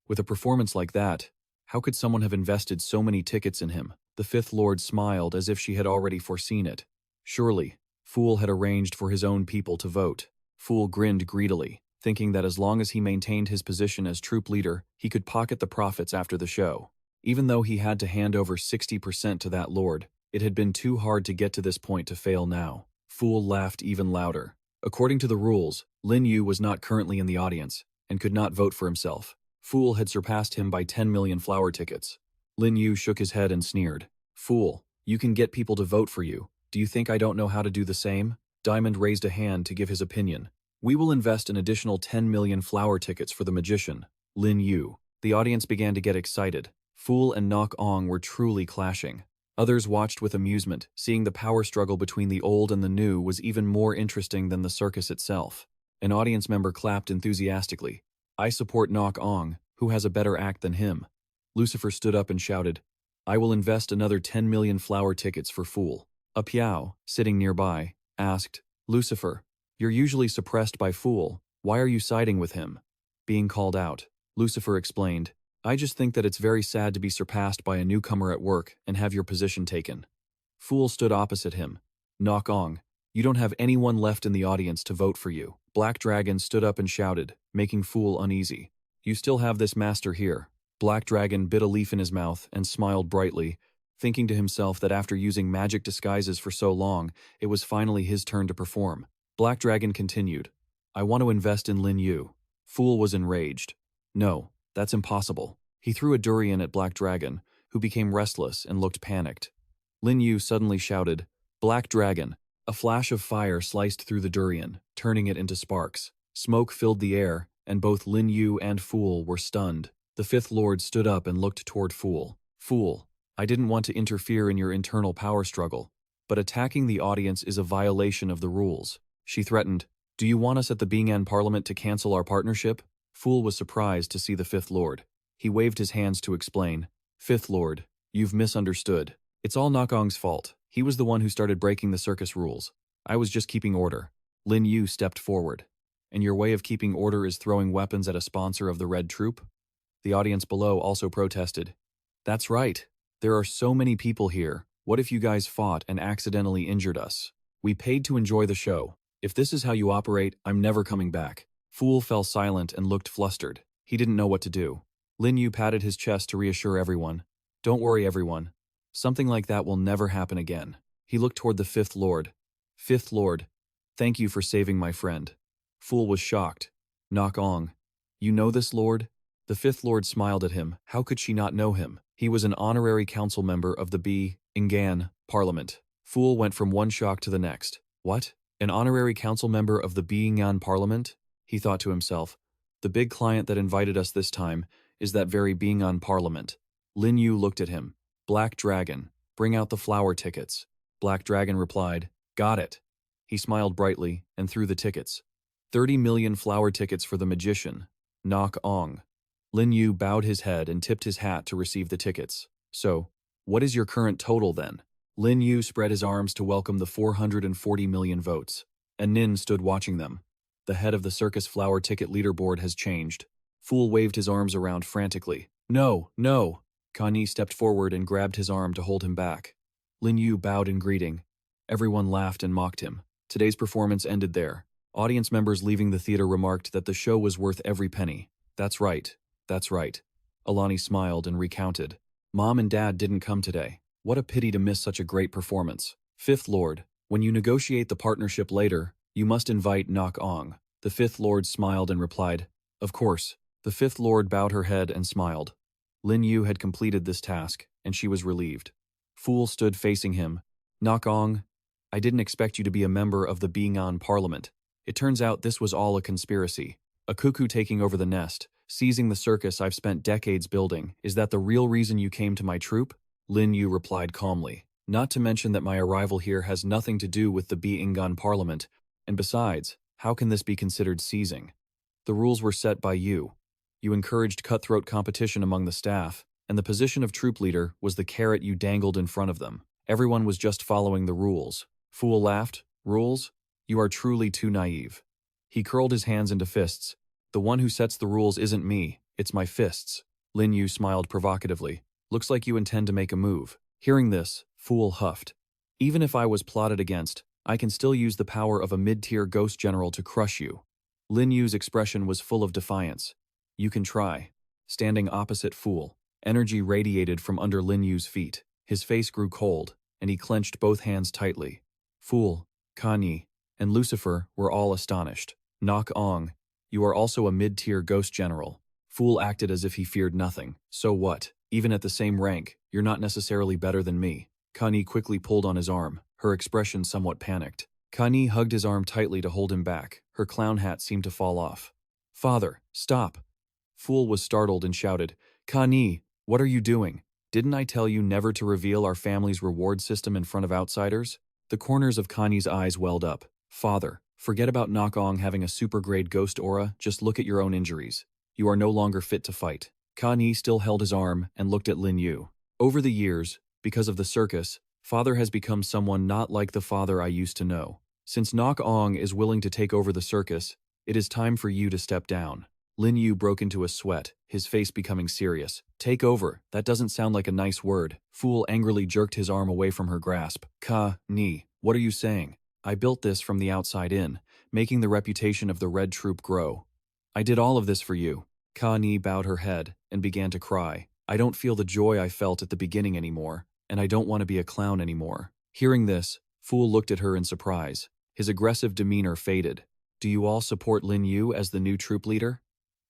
S1: With a performance like that, how could someone have invested so many tickets in him? The Fifth Lord smiled as if she had already foreseen it. Surely, Fool had arranged for his own people to vote. Fool grinned greedily, thinking that as long as he maintained his position as troop leader, he could pocket the profits after the show. Even though he had to hand over 60% to that lord, it had been too hard to get to this point to fail now. Fool laughed even louder. According to the rules, Lin Yu was not currently in the audience, and could not vote for himself. Fool had surpassed him by 10 million flower tickets. Lin Yu shook his head and sneered. Fool, you can get people to vote for you. Do you think I don't know how to do the same? Diamond raised a hand to give his opinion. We will invest an additional 10 million flower tickets for the magician, Lin Yu. The audience began to get excited. Fool and Nok Ong were truly clashing. Others watched with amusement, seeing the power struggle between the old and the new was even more interesting than the circus itself. An audience member clapped enthusiastically. I support Nok Ong, who has a better act than him. Lucifer stood up and shouted, I will invest another 10 million flower tickets for Fool. A Piao, sitting nearby, asked, Lucifer, you're usually suppressed by Fool. Why are you siding with him? Being called out, Lucifer explained, I just think that it's very sad to be surpassed by a newcomer at work and have your position taken. Fool stood opposite him. Nok Ong, you don't have anyone left in the audience to vote for you. Black Dragon stood up and shouted, making Fool uneasy. You still have this master here. Black Dragon bit a leaf in his mouth and smiled brightly, thinking to himself that after using magic disguises for so long, it was finally his turn to perform. Black Dragon continued, I want to invest in Lin Yu. Fool was enraged. No, that's impossible. He threw a durian at Black Dragon, who became restless and looked panicked. Lin Yu suddenly shouted, Black Dragon. A flash of fire sliced through the durian, turning it into sparks. Smoke filled the air, and both Lin Yu and Fool were stunned. The Fifth Lord stood up and looked toward Fool. Fool, I didn't want to interfere in your internal power struggle, but attacking the audience is a violation of the rules. She threatened, Do you want us at the Bing'an Parliament to cancel our partnership? Fool was surprised to see the Fifth Lord. He waved his hands to explain, Fifth Lord, you've misunderstood. It's all Nok Ong's fault. He was the one who started breaking the circus rules. I was just keeping order. Lin Yu stepped forward. And your way of keeping order is throwing weapons at a sponsor of the Red Troop? The audience below also protested. That's right. There are so many people here. What if you guys fought and accidentally injured us? We paid to enjoy the show. If this is how you operate, I'm never coming back. Fool fell silent and looked flustered. He didn't know what to do. Lin Yu patted his chest to reassure everyone. Don't worry, everyone. Something like that will never happen again. He looked toward the Fifth Lord. Fifth Lord, thank you for saving my friend. Fool was shocked. Nok Ong, You know this lord? The fifth lord smiled at him. How could she not know him? He was an honorary council member of the Ngan Parliament. Fool went from one shock to the next. What? An honorary council member of the Ngan Parliament? He thought to himself. The big client that invited us this time is that very Ngan Parliament. Lin Yu looked at him. Black Dragon, bring out the flower tickets. Black Dragon replied, got it. He smiled brightly and threw the tickets. 30 million flower tickets for the magician. Knock Ong. Lin Yu bowed his head and tipped his hat to receive the tickets. So, what is your current total then? Lin Yu spread his arms to welcome the 440 million votes, and Nin stood watching them. The head of the circus flower ticket leaderboard has changed. Fool waved his arms around frantically. No, no! Kani stepped forward and grabbed his arm to hold him back. Lin Yu bowed in greeting. Everyone laughed and mocked him. Today's performance ended there. Audience members leaving the theater remarked that the show was worth every penny. That's right. That's right. Alani smiled and recounted. Mom and Dad didn't come today. What a pity to miss such a great performance. Fifth Lord, when you negotiate the partnership later, you must invite Nok Ong. The Fifth Lord smiled and replied, of course. The Fifth Lord bowed her head and smiled. Lin Yu had completed this task, and she was relieved. Fool stood facing him. Nok Ong, I didn't expect you to be a member of the Ngan Parliament. It turns out this was all a conspiracy. A cuckoo taking over the nest, seizing the circus I've spent decades building. Is that the real reason you came to my troupe? Lin Yu replied calmly. Not to mention that my arrival here has nothing to do with the Ngan Parliament, and besides, how can this be considered seizing? The rules were set by you. You encouraged cutthroat competition among the staff, and the position of troop leader was the carrot you dangled in front of them. Everyone was just following the rules. Fool laughed. Rules? You are truly too naive. He curled his hands into fists. The one who sets the rules isn't me, it's my fists. Lin Yu smiled provocatively. Looks like you intend to make a move. Hearing this, Fool huffed. Even if I was plotted against, I can still use the power of a mid-tier ghost general to crush you. Lin Yu's expression was full of defiance. You can try. Standing opposite Fool, energy radiated from under Lin Yu's feet. His face grew cold, and he clenched both hands tightly. Fool, Kanye, and Lucifer were all astonished. Nok Ong, you are also a mid-tier ghost general. Fool acted as if he feared nothing. So what? Even at the same rank, you're not necessarily better than me. Kanye quickly pulled on his arm, her expression somewhat panicked. Kanye hugged his arm tightly to hold him back. Her clown hat seemed to fall off. Father, stop! Fool was startled and shouted, Kanye, what are you doing? Didn't I tell you never to reveal our family's reward system in front of outsiders? The corners of Kanye's eyes welled up. Father, forget about Nok Ong having a super-grade ghost aura, just look at your own injuries. You are no longer fit to fight. Kanye still held his arm and looked at Lin Yu. Over the years, because of the circus, Father has become someone not like the father I used to know. Since Nok Ong is willing to take over the circus, it is time for you to step down. Lin Yu broke into a sweat, his face becoming serious. Take over, that doesn't sound like a nice word. Fool angrily jerked his arm away from her grasp. Ni, what are you saying? I built this from the outside in, making the reputation of the Red Troop grow. I did all of this for you. Ni bowed her head and began to cry. I don't feel the joy I felt at the beginning anymore, and I don't want to be a clown anymore. Hearing this, Fool looked at her in surprise. His aggressive demeanor faded. Do you all support Lin Yu as the new troop leader?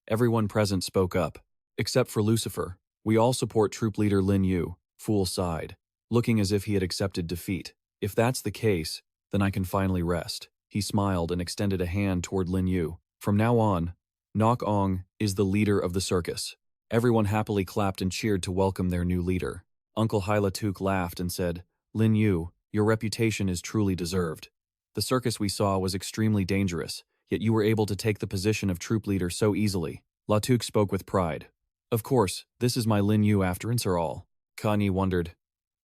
S1: Everyone present spoke up. Except for Lucifer. We all support troop leader Lin Yu. Fool sighed, looking as if he had accepted defeat. If that's the case, then I can finally rest. He smiled and extended a hand toward Lin Yu. From now on, Nok Ong is the leader of the circus. Everyone happily clapped and cheered to welcome their new leader. Uncle Hyla-Tuk laughed and said, Lin Yu, your reputation is truly deserved. The circus we saw was extremely dangerous, yet you were able to take the position of troop leader so easily. Latuk spoke with pride. Of course, this is my Lin Yu after all. Kanye wondered,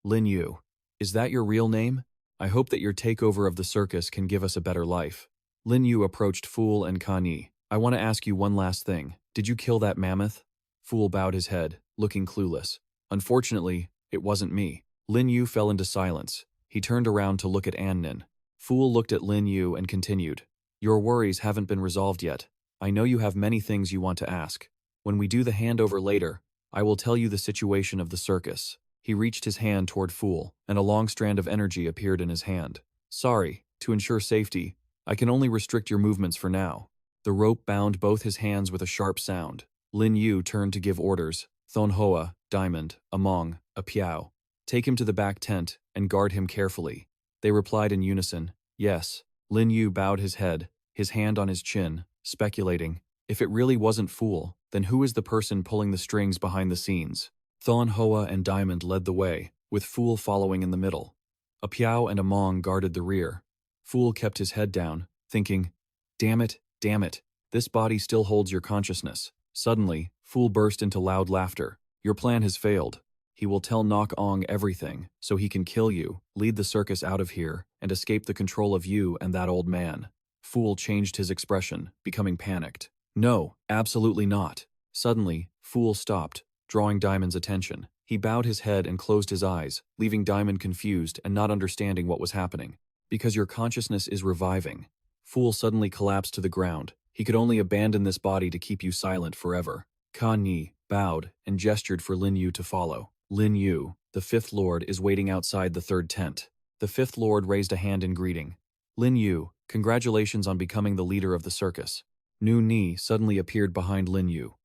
S1: Lin Yu, is that your real name? I hope that your takeover of the circus can give us a better life. Lin Yu approached Fool and Kanye. I want to ask you one last thing. Did you kill that mammoth? Fool bowed his head, looking clueless. Unfortunately, it wasn't me. Lin Yu fell into silence. He turned around to look at Annin. Fool looked at Lin Yu and continued. Your worries haven't been resolved yet. I know you have many things you want to ask. When we do the handover later, I will tell you the situation of the circus. He reached his hand toward Fool, and a long strand of energy appeared in his hand. Sorry, to ensure safety, I can only restrict your movements for now. The rope bound both his hands with a sharp sound. Lin Yu turned to give orders. Thon Hoa, Diamond, Among, a Piao. Take him to the back tent and guard him carefully. They replied in unison, yes. Lin Yu bowed his head, his hand on his chin, speculating, if it really wasn't Fool, then who is the person pulling the strings behind the scenes? Thon Hoa and Diamond led the way, with Fool following in the middle. A Piao and Among guarded the rear. Fool kept his head down, thinking, damn it, this body still holds your consciousness. Suddenly, Fool burst into loud laughter. Your plan has failed. He will tell Nok Ong everything, so he can kill you, lead the circus out of here, and escape the control of you and that old man. Fool changed his expression, becoming panicked. No, absolutely not. Suddenly, Fool stopped, drawing Diamond's attention. He bowed his head and closed his eyes, leaving Diamond confused and not understanding what was happening. Because your consciousness is reviving. Fool suddenly collapsed to the ground. He could only abandon this body to keep you silent forever. Kan Yi bowed and gestured for Lin Yu to follow. Lin Yu, the Fifth Lord, is waiting outside the third tent. The Fifth Lord raised a hand in greeting. Lin Yu, congratulations on becoming the leader of the circus. Nu Ni suddenly appeared behind Lin Yu.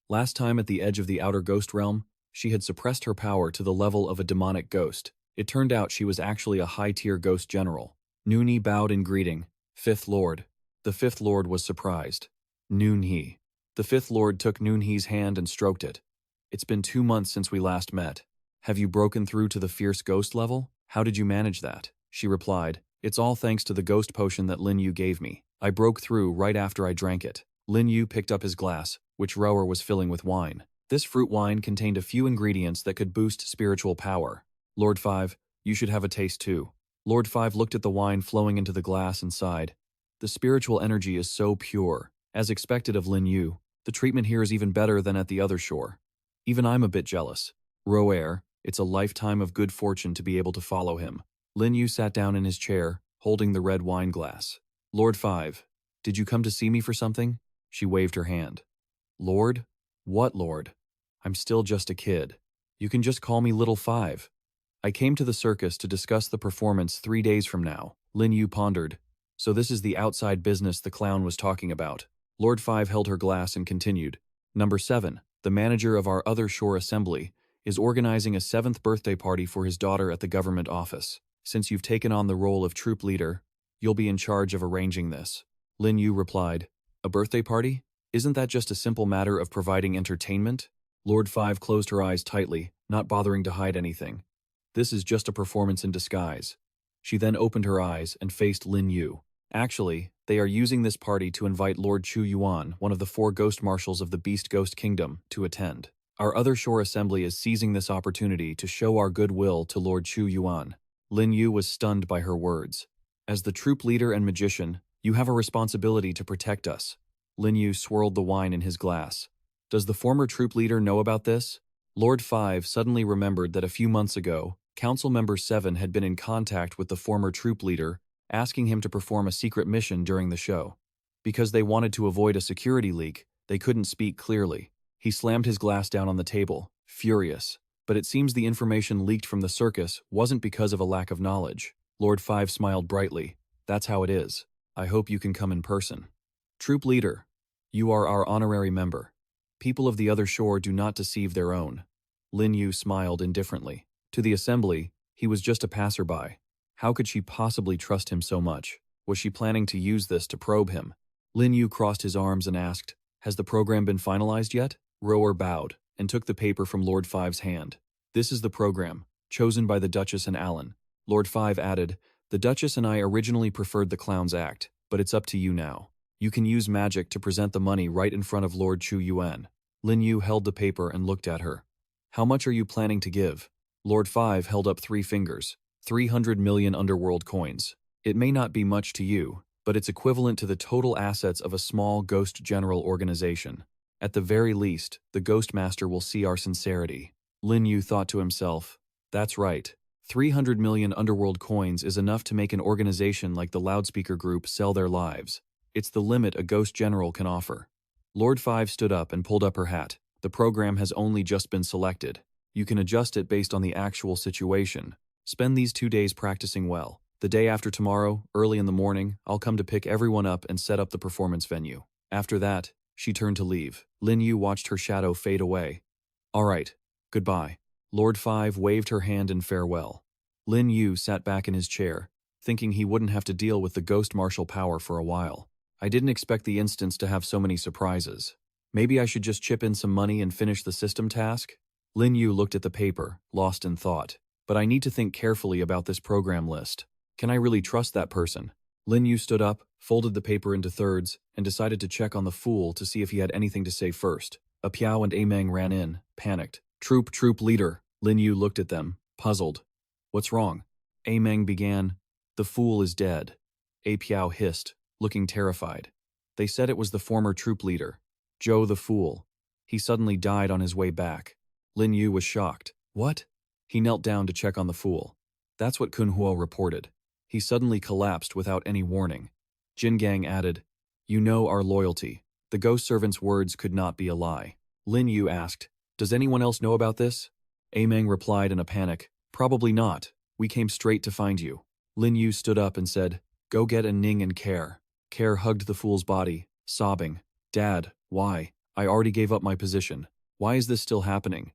S1: Last time at the edge of the outer ghost realm, she had suppressed her power to the level of a demonic ghost. It turned out she was actually a high-tier ghost general. Nu Ni bowed in greeting. Fifth Lord. The Fifth Lord was surprised. Nu Ni. The Fifth Lord took Nu Ni's hand and stroked it. It's been 2 months since we last met. Have you broken through to the fierce ghost level? How did you manage that? She replied, it's all thanks to the ghost potion that Lin Yu gave me. I broke through right after I drank it. Lin Yu picked up his glass, which Rower was filling with wine. This fruit wine contained a few ingredients that could boost spiritual power. Lord Five, you should have a taste too. Lord Five looked at the wine flowing into the glass and sighed. The spiritual energy is so pure. As expected of Lin Yu, the treatment here is even better than at the other shore. Even I'm a bit jealous. Roer, it's a lifetime of good fortune to be able to follow him. Lin Yu sat down in his chair, holding the red wine glass. Lord Five, did you come to see me for something? She waved her hand. Lord? What Lord? I'm still just a kid. You can just call me Little Five. I came to the circus to discuss the performance 3 days from now. Lin Yu pondered. So this is the outside business the clown was talking about. Lord Five held her glass and continued. Number 7, the manager of our other shore assembly, is organizing a 7th birthday party for his daughter at the government office. Since you've taken on the role of troop leader, you'll be in charge of arranging this. Lin Yu replied, a birthday party? Isn't that just a simple matter of providing entertainment? Lord Five closed her eyes tightly, not bothering to hide anything. This is just a performance in disguise. She then opened her eyes and faced Lin Yu. Actually, they are using this party to invite Lord Chu Yuan, one of the 4 ghost marshals of the Beast Ghost Kingdom, to attend. Our other shore assembly is seizing this opportunity to show our goodwill to Lord Chu Yuan. Lin Yu was stunned by her words. As the troop leader and magician, you have a responsibility to protect us. Lin Yu swirled the wine in his glass. Does the former troop leader know about this? Lord Five suddenly remembered that a few months ago, Council Member 7 had been in contact with the former troop leader, asking him to perform a secret mission during the show. Because they wanted to avoid a security leak, they couldn't speak clearly. He slammed his glass down on the table, furious. But it seems the information leaked from the circus wasn't because of a lack of knowledge. Lord Five smiled brightly. That's how it is. I hope you can come in person. Troop leader, you are our honorary member. People of the other shore do not deceive their own. Lin Yu smiled indifferently. To the assembly, he was just a passerby. How could she possibly trust him so much? Was she planning to use this to probe him? Lin Yu crossed his arms and asked, has the program been finalized yet? Rower bowed and took the paper from Lord Five's hand. This is the program, chosen by the Duchess and Alan. Lord Five added, the Duchess and I originally preferred the clown's act, but it's up to you now. You can use magic to present the money right in front of Lord Chu Yuan. Lin Yu held the paper and looked at her. How much are you planning to give? Lord Five held up 3 fingers. 300 million underworld coins. It may not be much to you, but it's equivalent to the total assets of a small ghost general organization. At the very least, the Ghost Master will see our sincerity. Lin Yu thought to himself, that's right. 300 million underworld coins is enough to make an organization like the Loudspeaker Group sell their lives. It's the limit a ghost general can offer. Lord Five stood up and pulled up her hat. The program has only just been selected. You can adjust it based on the actual situation. Spend these 2 days practicing well. The day after tomorrow, early in the morning, I'll come to pick everyone up and set up the performance venue. After that, she turned to leave. Lin Yu watched her shadow fade away. All right, goodbye. Lord Five waved her hand in farewell. Lin Yu sat back in his chair, thinking he wouldn't have to deal with the ghost martial power for a while. I didn't expect the instance to have so many surprises. Maybe I should just chip in some money and finish the system task? Lin Yu looked at the paper, lost in thought. But I need to think carefully about this program list. Can I really trust that person? Lin Yu stood up, folded the paper into thirds, and decided to check on the fool to see if he had anything to say first. A Piao and Ameng ran in, panicked. Troop leader. Lin Yu looked at them, puzzled. What's wrong? Ameng began. The fool is dead. A Piao hissed, looking terrified. They said it was the former troop leader, Zhou the fool. He suddenly died on his way back. Lin Yu was shocked. What? He knelt down to check on the fool. That's what Kun Huo reported. He suddenly collapsed without any warning. Jin Gang added, You know our loyalty. The ghost servant's words could not be a lie. Lin Yu asked, Does anyone else know about this? Ameng replied in a panic, Probably not. We came straight to find you. Lin Yu stood up and said, Go get Ning and Care. Care hugged the fool's body, sobbing, Dad, why? I already gave up my position. Why is this still happening?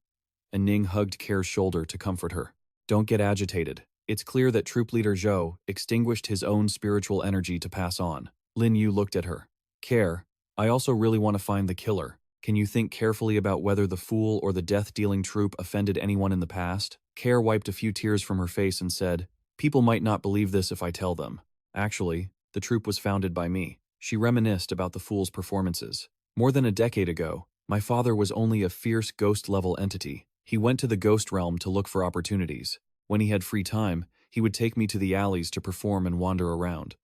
S1: And Ning hugged Care's shoulder to comfort her. Don't get agitated. It's clear that troop leader Zhou extinguished his own spiritual energy to pass on. Lin Yu looked at her. Care, I also really want to find the killer. Can you think carefully about whether the fool or the death-dealing troop offended anyone in the past? Care wiped a few tears from her face and said, People might not believe this if I tell them. Actually, the troop was founded by me. She reminisced about the fool's performances. More than a decade ago, my father was only a fierce ghost-level entity. He went to the ghost realm to look for opportunities. When he had free time, he would take me to the alleys to perform and wander around.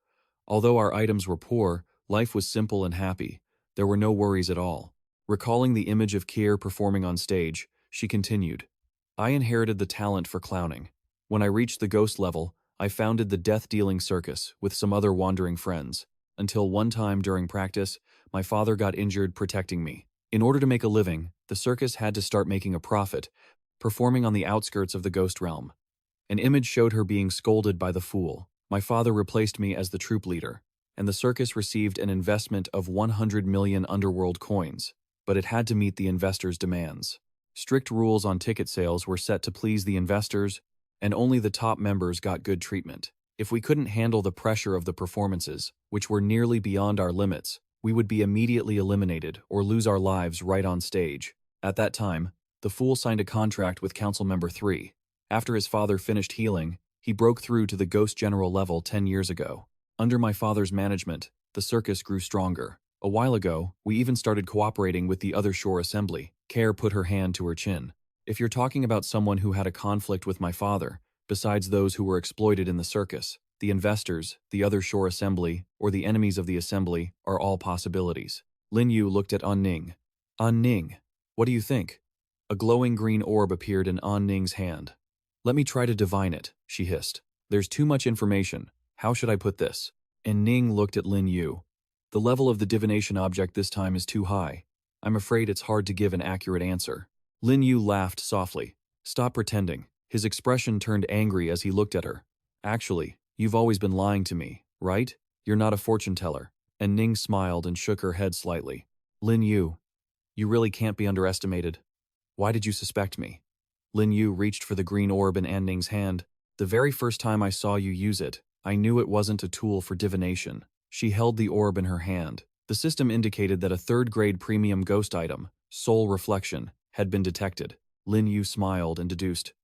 S1: Although our items were poor, life was simple and happy. There were no worries at all. Recalling the image of Kier performing on stage, she continued, I inherited the talent for clowning. When I reached the ghost level, I founded the death-dealing circus with some other wandering friends. Until one time during practice, my father got injured protecting me. In order to make a living, the circus had to start making a profit, performing on the outskirts of the ghost realm. An image showed her being scolded by the fool. My father replaced me as the troop leader, and the circus received an investment of 100 million underworld coins, but it had to meet the investors' demands. Strict rules on ticket sales were set to please the investors, and only the top members got good treatment. If we couldn't handle the pressure of the performances, which were nearly beyond our limits, we would be immediately eliminated or lose our lives right on stage. At that time, the fool signed a contract with Council Member 3. After his father finished healing, he broke through to the Ghost General level 10 years ago. Under my father's management, the circus grew stronger. A while ago, we even started cooperating with the other shore assembly. Care put her hand to her chin. If you're talking about someone who had a conflict with my father, besides those who were exploited in the circus, the investors, the other shore assembly, or the enemies of the assembly are all possibilities. Lin Yu looked at An Ning. An Ning, what do you think? A glowing green orb appeared in An Ning's hand. Let me try to divine it, she hissed. There's too much information. How should I put this? And Ning looked at Lin Yu. The level of the divination object this time is too high. I'm afraid it's hard to give an accurate answer. Lin Yu laughed softly. Stop pretending. His expression turned angry as he looked at her. Actually, you've always been lying to me, right? You're not a fortune teller. And Ning smiled and shook her head slightly. Lin Yu, you really can't be underestimated. Why did you suspect me? Lin Yu reached for the green orb in An Ning's hand. The very first time I saw you use it, I knew it wasn't a tool for divination. She held the orb in her hand. The system indicated that a third-grade premium ghost item, Soul Reflection, had been detected. Lin Yu smiled and deduced,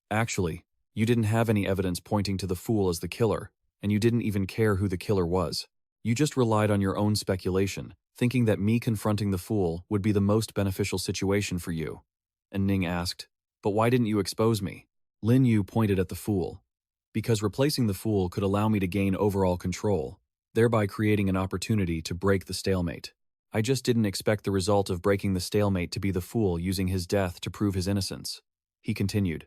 S1: Actually, you didn't have any evidence pointing to the fool as the killer, and you didn't even care who the killer was. You just relied on your own speculation, thinking that me confronting the fool would be the most beneficial situation for you. And Ning asked, But why didn't you expose me? Lin Yu pointed at the fool. Because replacing the fool could allow me to gain overall control, thereby creating an opportunity to break the stalemate. I just didn't expect the result of breaking the stalemate to be the fool using his death to prove his innocence. He continued,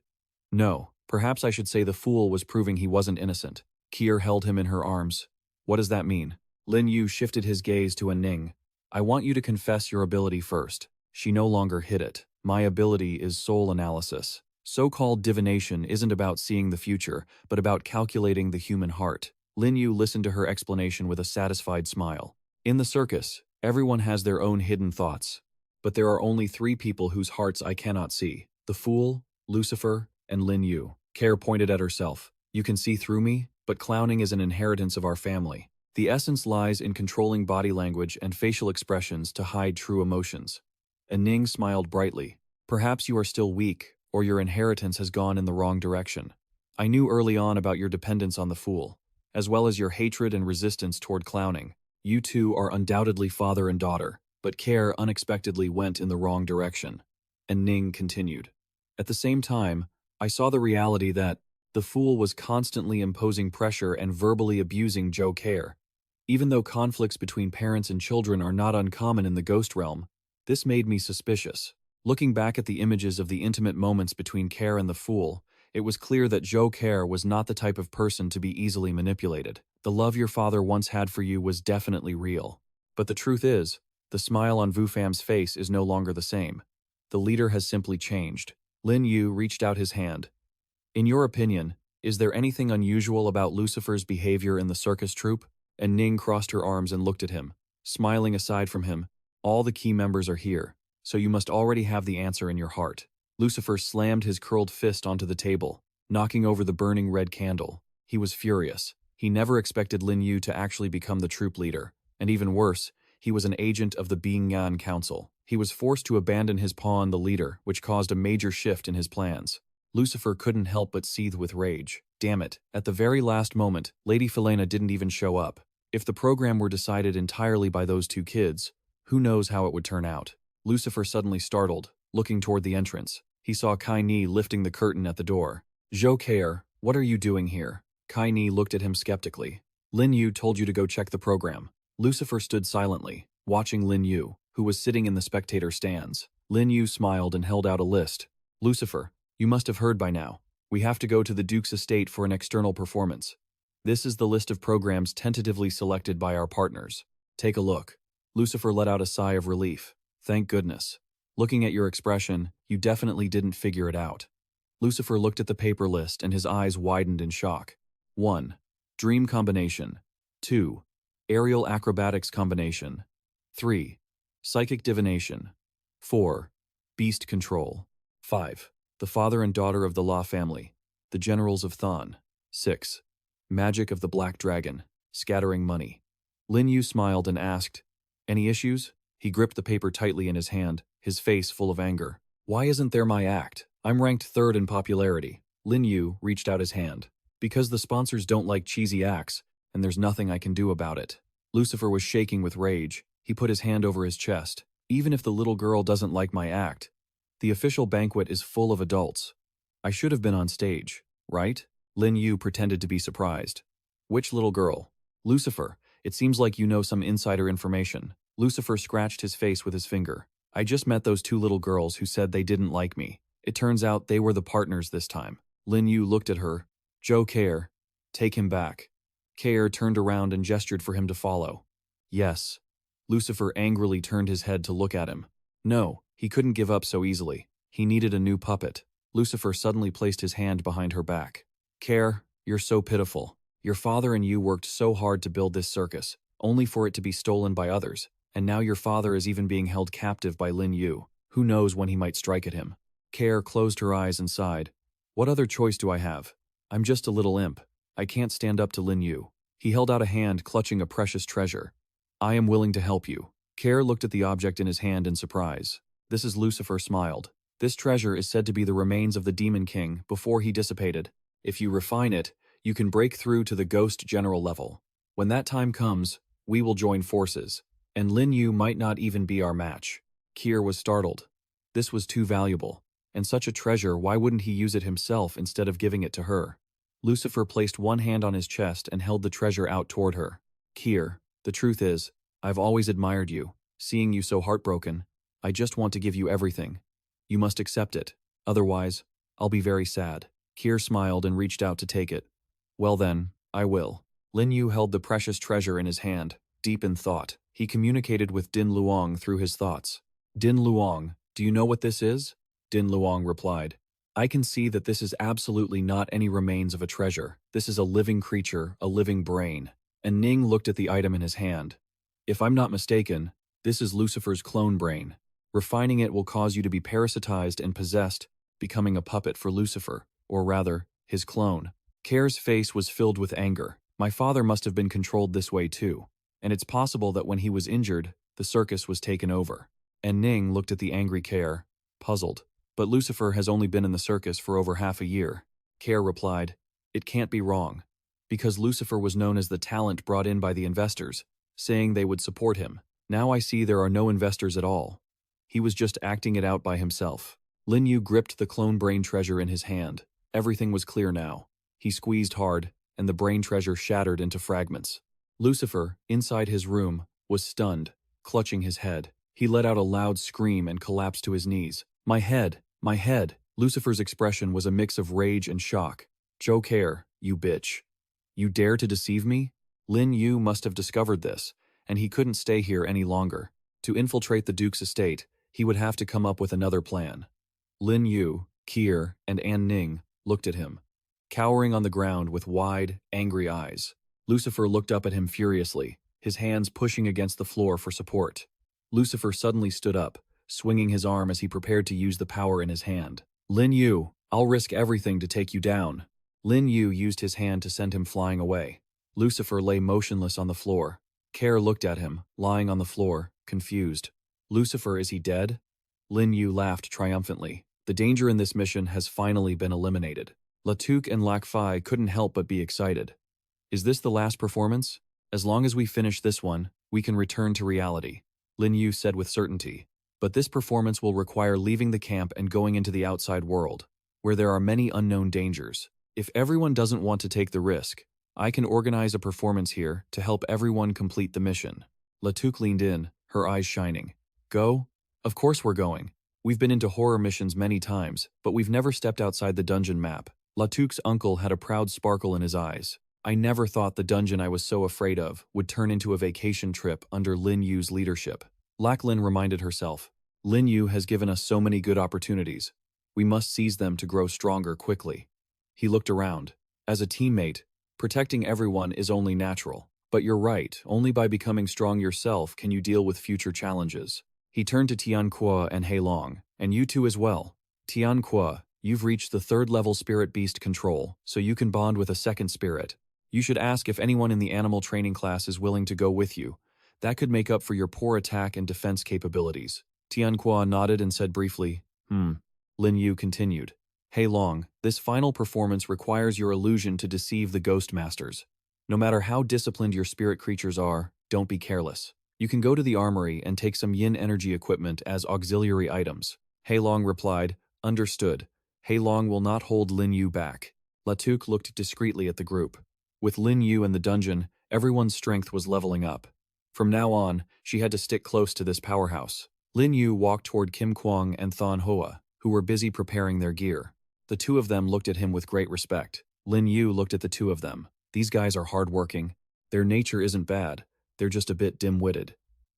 S1: No, perhaps I should say the fool was proving he wasn't innocent. Kier held him in her arms. What does that mean? Lin Yu shifted his gaze to An Ning. I want you to confess your ability first. She no longer hid it. My ability is soul analysis. So-called divination isn't about seeing the future, but about calculating the human heart. Lin Yu listened to her explanation with a satisfied smile. In the circus, Everyone has their own hidden thoughts. But there are only three people whose hearts I cannot see. The Fool, Lucifer, and Lin Yu. Care pointed at herself. You can see through me, but clowning is an inheritance of our family. The essence lies in controlling body language and facial expressions to hide true emotions. And Ning smiled brightly. Perhaps you are still weak, or your inheritance has gone in the wrong direction. I knew early on about your dependence on the Fool, as well as your hatred and resistance toward clowning. You two are undoubtedly father and daughter, but Care unexpectedly went in the wrong direction. And Ning continued. At the same time, I saw the reality that the Fool was constantly imposing pressure and verbally abusing Joe Care. Even though conflicts between parents and children are not uncommon in the ghost realm, this made me suspicious. Looking back at the images of the intimate moments between Care and the Fool, it was clear that Joe Care was not the type of person to be easily manipulated. The love your father once had for you was definitely real. But the truth is, the smile on Vu Fam's face is no longer the same. The leader has simply changed. Lin Yu reached out his hand. In your opinion, is there anything unusual about Lucifer's behavior in the circus troupe? And Ning crossed her arms and looked at him, smiling aside from him. All the key members are here, so you must already have the answer in your heart. Lucifer slammed his curled fist onto the table, knocking over the burning red candle. He was furious. He never expected Lin Yu to actually become the troop leader, and even worse, he was an agent of the Bingyan Council. He was forced to abandon his pawn, the leader, which caused a major shift in his plans. Lucifer couldn't help but seethe with rage. Damn it, at the very last moment, Lady Felena didn't even show up. If the program were decided entirely by those two kids, who knows how it would turn out. Lucifer suddenly startled, looking toward the entrance. He saw Kai Ni lifting the curtain at the door. Joe Care, what are you doing here? Kai Ni looked at him skeptically. Lin Yu told you to go check the program. Lucifer stood silently, watching Lin Yu, who was sitting in the spectator stands. Lin Yu smiled and held out a list. Lucifer, you must have heard by now. We have to go to the Duke's estate for an external performance. This is the list of programs tentatively selected by our partners. Take a look. Lucifer let out a sigh of relief. Thank goodness. Looking at your expression, you definitely didn't figure it out. Lucifer looked at the paper list and his eyes widened in shock. 1. Dream combination. 2. Aerial acrobatics combination. 3. Psychic divination. 4. Beast control. 5. The father and daughter of the Law family, the generals of Thon. 6. Magic of the Black Dragon, scattering money. Lin Yu smiled and asked, any issues? He gripped the paper tightly in his hand, his face full of anger. Why isn't there my act? I'm ranked 3rd in popularity. Lin Yu reached out his hand. Because the sponsors don't like cheesy acts, and there's nothing I can do about it. Lucifer was shaking with rage. He put his hand over his chest. Even if the little girl doesn't like my act, the official banquet is full of adults. I should have been on stage, right? Lin Yu pretended to be surprised. Which little girl? Lucifer, it seems like you know some insider information. Lucifer scratched his face with his finger. I just met those 2 little girls who said they didn't like me. It turns out they were the partners this time. Lin Yu looked at her. Joe Care, take him back. Care turned around and gestured for him to follow. Yes. Lucifer angrily turned his head to look at him. No, he couldn't give up so easily. He needed a new puppet. Lucifer suddenly placed his hand behind her back. Care, you're so pitiful. Your father and you worked so hard to build this circus, only for it to be stolen by others, and now your father is even being held captive by Lin Yu. Who knows when he might strike at him? Care closed her eyes and sighed. What other choice do I have? I'm just a little imp. I can't stand up to Lin Yu. He held out a hand clutching a precious treasure. I am willing to help you. Care looked at the object in his hand in surprise. This is Lucifer smiled. This treasure is said to be the remains of the Demon King before he dissipated. If you refine it, you can break through to the Ghost General level. When that time comes, we will join forces, and Lin Yu might not even be our match. Kier was startled. This was too valuable, and such a treasure, why wouldn't he use it himself instead of giving it to her? Lucifer placed one hand on his chest and held the treasure out toward her. Kier, the truth is, I've always admired you. Seeing you so heartbroken, I just want to give you everything. You must accept it, otherwise, I'll be very sad. Kier smiled and reached out to take it. Well then, I will. Lin Yu held the precious treasure in his hand, deep in thought. He communicated with Din Luong through his thoughts. Din Luong, do you know what this is? Din Luong replied. I can see that this is absolutely not any remains of a treasure. This is a living creature, a living brain. And Ning looked at the item in his hand. If I'm not mistaken, This is Lucifer's clone brain. Refining it will cause you to be parasitized and possessed, becoming a puppet for Lucifer, or rather, his clone. Care's face was filled with anger. My father must have been controlled this way too, and it's possible that when he was injured, the circus was taken over. And Ning looked at the angry Care, puzzled. But Lucifer has only been in the circus for over half a year. Care replied, it can't be wrong, because Lucifer was known as the talent brought in by the investors, saying they would support him. Now I see there are no investors at all. He was just acting it out by himself. Lin Yu gripped the clone brain treasure in his hand. Everything was clear now. He squeezed hard, and the brain treasure shattered into fragments. Lucifer, inside his room, was stunned, clutching his head. He let out a loud scream and collapsed to his knees. My head! My head! Lucifer's expression was a mix of rage and shock. Joe Care, you bitch. You dare to deceive me? Lin Yu must have discovered this, and he couldn't stay here any longer. To infiltrate the Duke's estate, he would have to come up with another plan. Lin Yu, Kier, and An Ning looked at him, cowering on the ground with wide, angry eyes. Lucifer looked up at him furiously, his hands pushing against the floor for support. Lucifer suddenly stood up, swinging his arm as he prepared to use the power in his hand. Lin Yu, I'll risk everything to take you down. Lin Yu used his hand to send him flying away. Lucifer lay motionless on the floor. Care looked at him, lying on the floor, confused. Lucifer, is he dead? Lin Yu laughed triumphantly. The danger in this mission has finally been eliminated. Latuk and Lak Fai couldn't help but be excited. Is this the last performance? As long as we finish this one, we can return to reality, Lin Yu said with certainty. But this performance will require leaving the camp and going into the outside world, where there are many unknown dangers. If everyone doesn't want to take the risk, I can organize a performance here to help everyone complete the mission. Latuk leaned in, her eyes shining. Go? Of course we're going. We've been into horror missions many times, but we've never stepped outside the dungeon map. Latuk's uncle had a proud sparkle in his eyes. I never thought the dungeon I was so afraid of would turn into a vacation trip under Lin Yu's leadership. Lin reminded herself. Lin Yu has given us so many good opportunities. We must seize them to grow stronger quickly. He looked around. As a teammate, protecting everyone is only natural. But you're right, only by becoming strong yourself can you deal with future challenges. He turned to Tianque and Heilong, and you two as well. Tianque, you've reached the 3rd level spirit beast control, so you can bond with a second spirit. You should ask if anyone in the animal training class is willing to go with you. That could make up for your poor attack and defense capabilities. Tianque nodded and said briefly, Lin Yu continued. Heilong, this final performance requires your illusion to deceive the Ghost Masters. No matter how disciplined your spirit creatures are, don't be careless. You can go to the armory and take some yin energy equipment as auxiliary items. Heilong replied, understood. Heilong will not hold Lin Yu back. Latuk looked discreetly at the group. With Lin Yu in the dungeon, everyone's strength was leveling up. From now on, she had to stick close to this powerhouse. Lin Yu walked toward Kim Kwang and Thon Hoa, who were busy preparing their gear. The two of them looked at him with great respect. Lin Yu looked at the two of them. These guys are hardworking. Their nature isn't bad. They're just a bit dim-witted.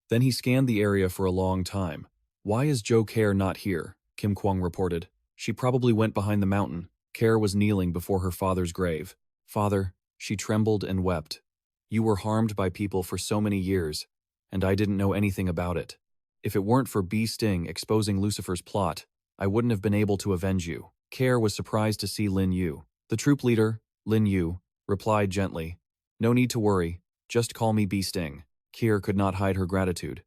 S1: Then he scanned the area for a long time. Why is Joe Care not here? Kim Kwang reported. She probably went behind the mountain. Care was kneeling before her father's grave. Father, she trembled and wept. You were harmed by people for so many years, and I didn't know anything about it. If it weren't for Bee Sting exposing Lucifer's plot, I wouldn't have been able to avenge you. Care was surprised to see Lin Yu. The troop leader, Lin Yu, replied gently, no need to worry, just call me Bee Sting. Kier could not hide her gratitude.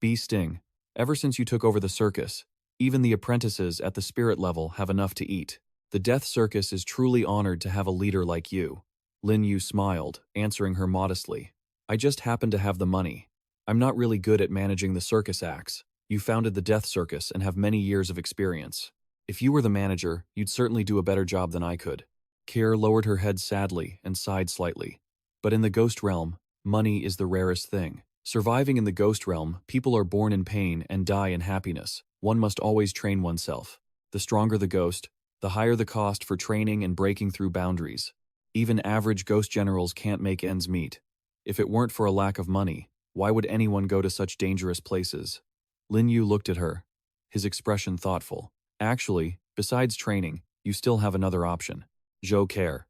S1: Bee Sting, ever since you took over the circus, even the apprentices at the spirit level have enough to eat. The Death Circus is truly honored to have a leader like you. Lin Yu smiled, answering her modestly. I just happen to have the money. I'm not really good at managing the circus acts. You founded the Death Circus and have many years of experience. If you were the manager, you'd certainly do a better job than I could. Kier lowered her head sadly and sighed slightly. But in the ghost realm, money is the rarest thing. Surviving in the ghost realm, people are born in pain and die in happiness. One must always train oneself. The stronger the ghost, the higher the cost for training and breaking through boundaries. Even average ghost generals can't make ends meet. If it weren't for a lack of money, why would anyone go to such dangerous places? Lin Yu looked at her, his expression thoughtful. Actually, besides training, you still have another option. Joe Care.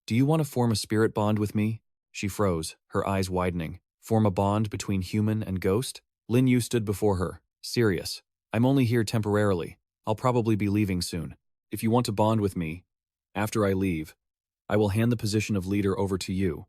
S1: Do you want to form a spirit bond with me? She froze, her eyes widening. Form a bond between human and ghost? Lin Yu stood before her, serious. I'm only here temporarily. I'll probably be leaving soon. If you want to bond with me, after I leave, I will hand the position of leader over to you.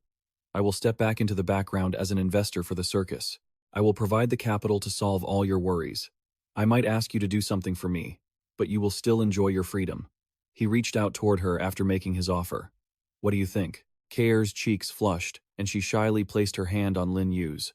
S1: I will step back into the background as an investor for the circus. I will provide the capital to solve all your worries. I might ask you to do something for me, but you will still enjoy your freedom. He reached out toward her after making his offer. What do you think? Kair's cheeks flushed, and she shyly placed her hand on Lin Yu's.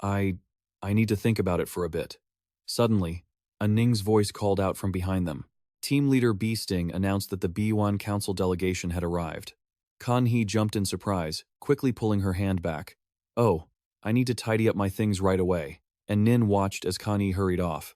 S1: I need to think about it for a bit. Suddenly, a Ning's voice called out from behind them. Team leader B Sting announced that the B1 Council delegation had arrived. Kan He jumped in surprise, quickly pulling her hand back. Oh, I need to tidy up my things right away. And Nin watched as Kan He hurried off.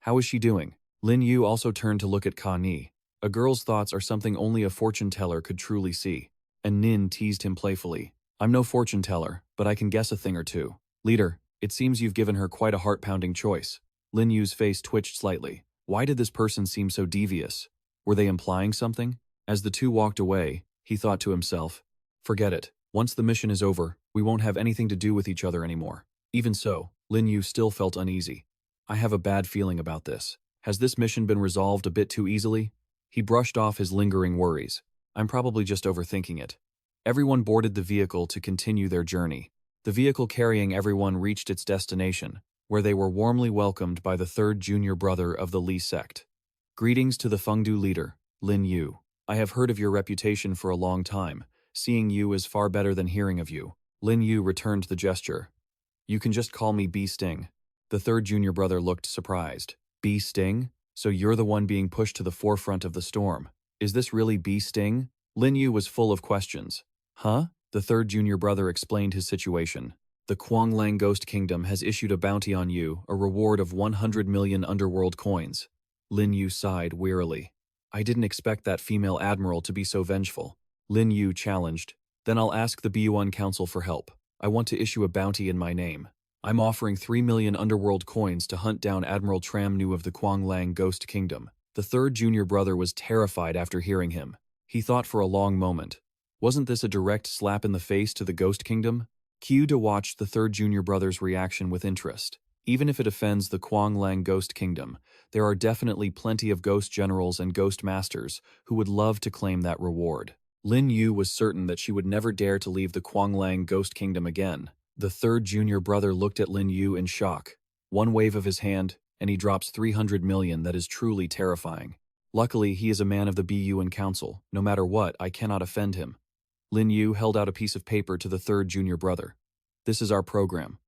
S1: How is she doing? Lin Yu also turned to look at Kan He. A girl's thoughts are something only a fortune teller could truly see. And Nin teased him playfully. I'm no fortune teller, but I can guess a thing or two. Leader, it seems you've given her quite a heart-pounding choice. Lin Yu's face twitched slightly. Why did this person seem so devious? Were they implying something? As the two walked away, he thought to himself, forget it. Once the mission is over, we won't have anything to do with each other anymore. Even so, Lin Yu still felt uneasy. I have a bad feeling about this. Has this mission been resolved a bit too easily? He brushed off his lingering worries. I'm probably just overthinking it. Everyone boarded the vehicle to continue their journey. The vehicle carrying everyone reached its destination, where they were warmly welcomed by the third junior brother of the Li sect. Greetings to the Fengdu leader, Lin Yu. I have heard of your reputation for a long time. Seeing you is far better than hearing of you. Lin Yu returned the gesture. You can just call me B Sting. The third junior brother looked surprised. B Sting? So you're the one being pushed to the forefront of the storm. Is this really B Sting? Lin Yu was full of questions. Huh? The third junior brother explained his situation. The Quanglang Ghost Kingdom has issued a bounty on you, a reward of 100 million underworld coins. Lin Yu sighed wearily. I didn't expect that female admiral to be so vengeful. Lin Yu challenged. Then I'll ask the B1 Council for help. I want to issue a bounty in my name. I'm offering 3 million underworld coins to hunt down Admiral Tram Nu of the Quanglang Ghost Kingdom. The third junior brother was terrified after hearing him. He thought for a long moment. Wasn't this a direct slap in the face to the Ghost Kingdom? Kyuda watched the third junior brother's reaction with interest. Even if it offends the Quanglang Ghost Kingdom, there are definitely plenty of ghost generals and ghost masters who would love to claim that reward. Lin Yu was certain that she would never dare to leave the Quanglang Ghost Kingdom again. The third junior brother looked at Lin Yu in shock. One wave of his hand, and he drops 300 million. That is truly terrifying. Luckily, he is a man of the BUN Council. No matter what, I cannot offend him. Lin Yu held out a piece of paper to the third junior brother. This is our program.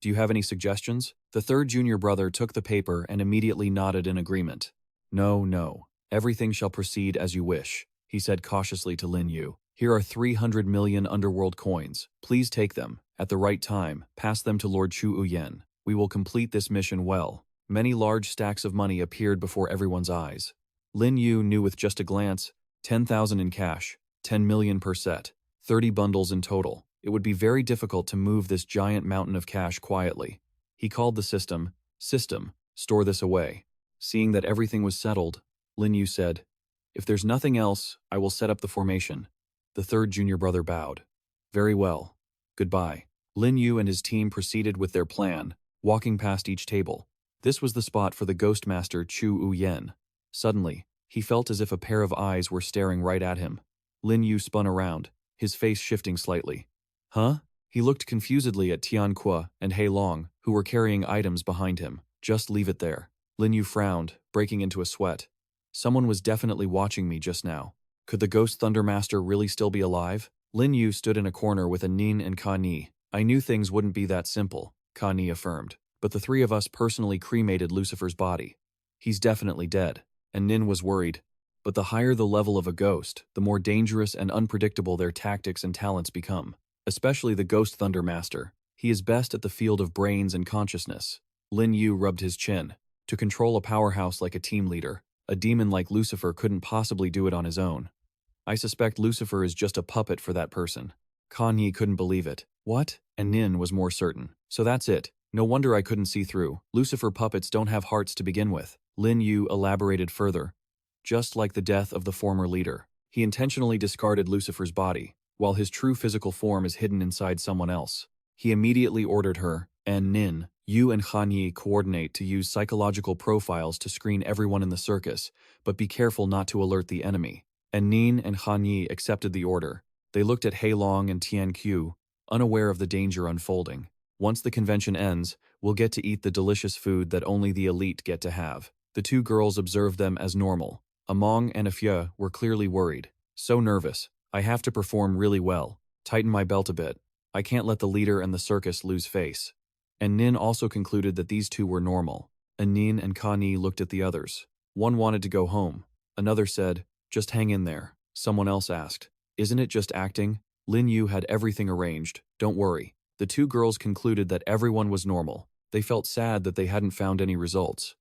S1: Do you have any suggestions? The third junior brother took the paper and immediately nodded in agreement. No. Everything shall proceed as you wish, he said cautiously to Lin Yu. Here are 300 million underworld coins. Please take them. At the right time, pass them to Lord Chu Uyen. We will complete this mission well. Many large stacks of money appeared before everyone's eyes. Lin Yu knew with just a glance, 10,000 in cash, 10 million per set, 30 bundles in total. It would be very difficult to move this giant mountain of cash quietly. He called the system, store this away. Seeing that everything was settled, Lin Yu said, if there's nothing else, I will set up the formation. The third junior brother bowed. Very well. Goodbye. Lin Yu and his team proceeded with their plan, walking past each table. This was the spot for the Ghost Master Chu Uyen. Suddenly, he felt as if a pair of eyes were staring right at him. Lin Yu spun around, his face shifting slightly. Huh? He looked confusedly at Tian Kuo and He Long, who were carrying items behind him. Just leave it there. Lin Yu frowned, breaking into a sweat. Someone was definitely watching me just now. Could the Ghost Thunder Master really still be alive? Lin Yu stood in a corner with a Nin and Kan Ni. I knew things wouldn't be that simple, Kan Ni affirmed. But the three of us personally cremated Lucifer's body. He's definitely dead. And Nin was worried. But the higher the level of a ghost, the more dangerous and unpredictable their tactics and talents become. Especially the Ghost Thunder Master. He is best at the field of brains and consciousness. Lin Yu rubbed his chin. To control a powerhouse like a team leader, a demon like Lucifer couldn't possibly do it on his own. I suspect Lucifer is just a puppet for that person. Kan Yi couldn't believe it. What? And Nin was more certain. So that's it. No wonder I couldn't see through. Lucifer puppets don't have hearts to begin with. Lin Yu elaborated further. Just like the death of the former leader. He intentionally discarded Lucifer's body, while his true physical form is hidden inside someone else. He immediately ordered her, And Nin, you and Han Yi coordinate to use psychological profiles to screen everyone in the circus, but be careful not to alert the enemy. And Nin and Han Yi accepted the order. They looked at Hei Long and Tian Qiu, unaware of the danger unfolding. Once the convention ends, we'll get to eat the delicious food that only the elite get to have. The two girls observed them as normal. Among and Afia were clearly worried. So nervous. I have to perform really well. Tighten my belt a bit. I can't let the leader and the circus lose face. And Nin also concluded that these two were normal. And Nin and Kani looked at the others. One wanted to go home. Another said, just hang in there. Someone else asked, isn't it just acting? Lin Yu had everything arranged. Don't worry. The two girls concluded that everyone was normal. They felt sad that they hadn't found any results.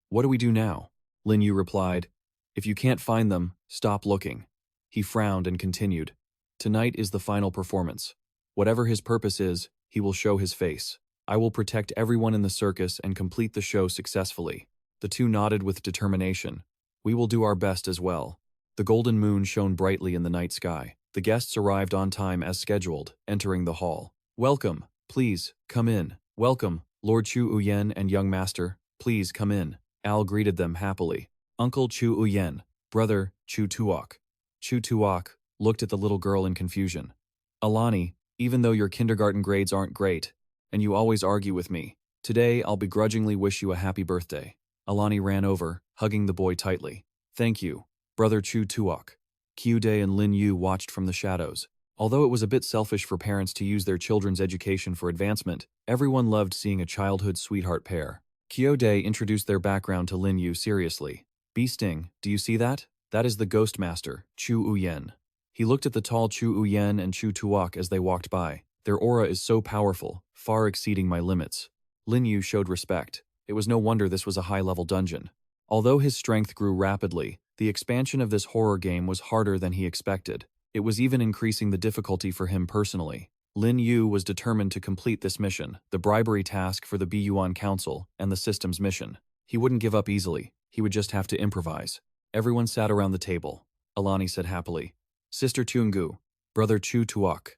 S1: What do we do now? Lin Yu replied, if you can't find them, stop looking. He frowned and continued, tonight is the final performance. Whatever his purpose is, he will show his face. I will protect everyone in the circus and complete the show successfully. The two nodded with determination. We will do our best as well. The golden moon shone brightly in the night sky. The guests arrived on time as scheduled, entering the hall. Welcome, please, come in. Welcome, Lord Chu Uyen and young master, please come in. Al greeted them happily. Uncle Chu Uyen, brother Chu Tuok. Chu Tuok looked at the little girl in confusion. Alani, even though your kindergarten grades aren't great, and you always argue with me, today I'll begrudgingly wish you a happy birthday. Alani ran over, hugging the boy tightly. Thank you, brother Chu Tuok. Kyudae and Lin Yu watched from the shadows. Although it was a bit selfish for parents to use their children's education for advancement, everyone loved seeing a childhood sweetheart pair. Kyudae introduced their background to Lin Yu seriously. Beasting, do you see that? That is the Ghost Master, Chu Uyen. He looked at the tall Chu Uyen and Chu Tuok as they walked by. Their aura is so powerful, far exceeding my limits. Lin Yu showed respect. It was no wonder this was a high-level dungeon. Although his strength grew rapidly, the expansion of this horror game was harder than he expected. It was even increasing the difficulty for him personally. Lin Yu was determined to complete this mission, the bribery task for the Biyuan Council, and the system's mission. He wouldn't give up easily. He would just have to improvise. Everyone sat around the table. Alani said happily, Sister Tungu, Brother Chu Tuok.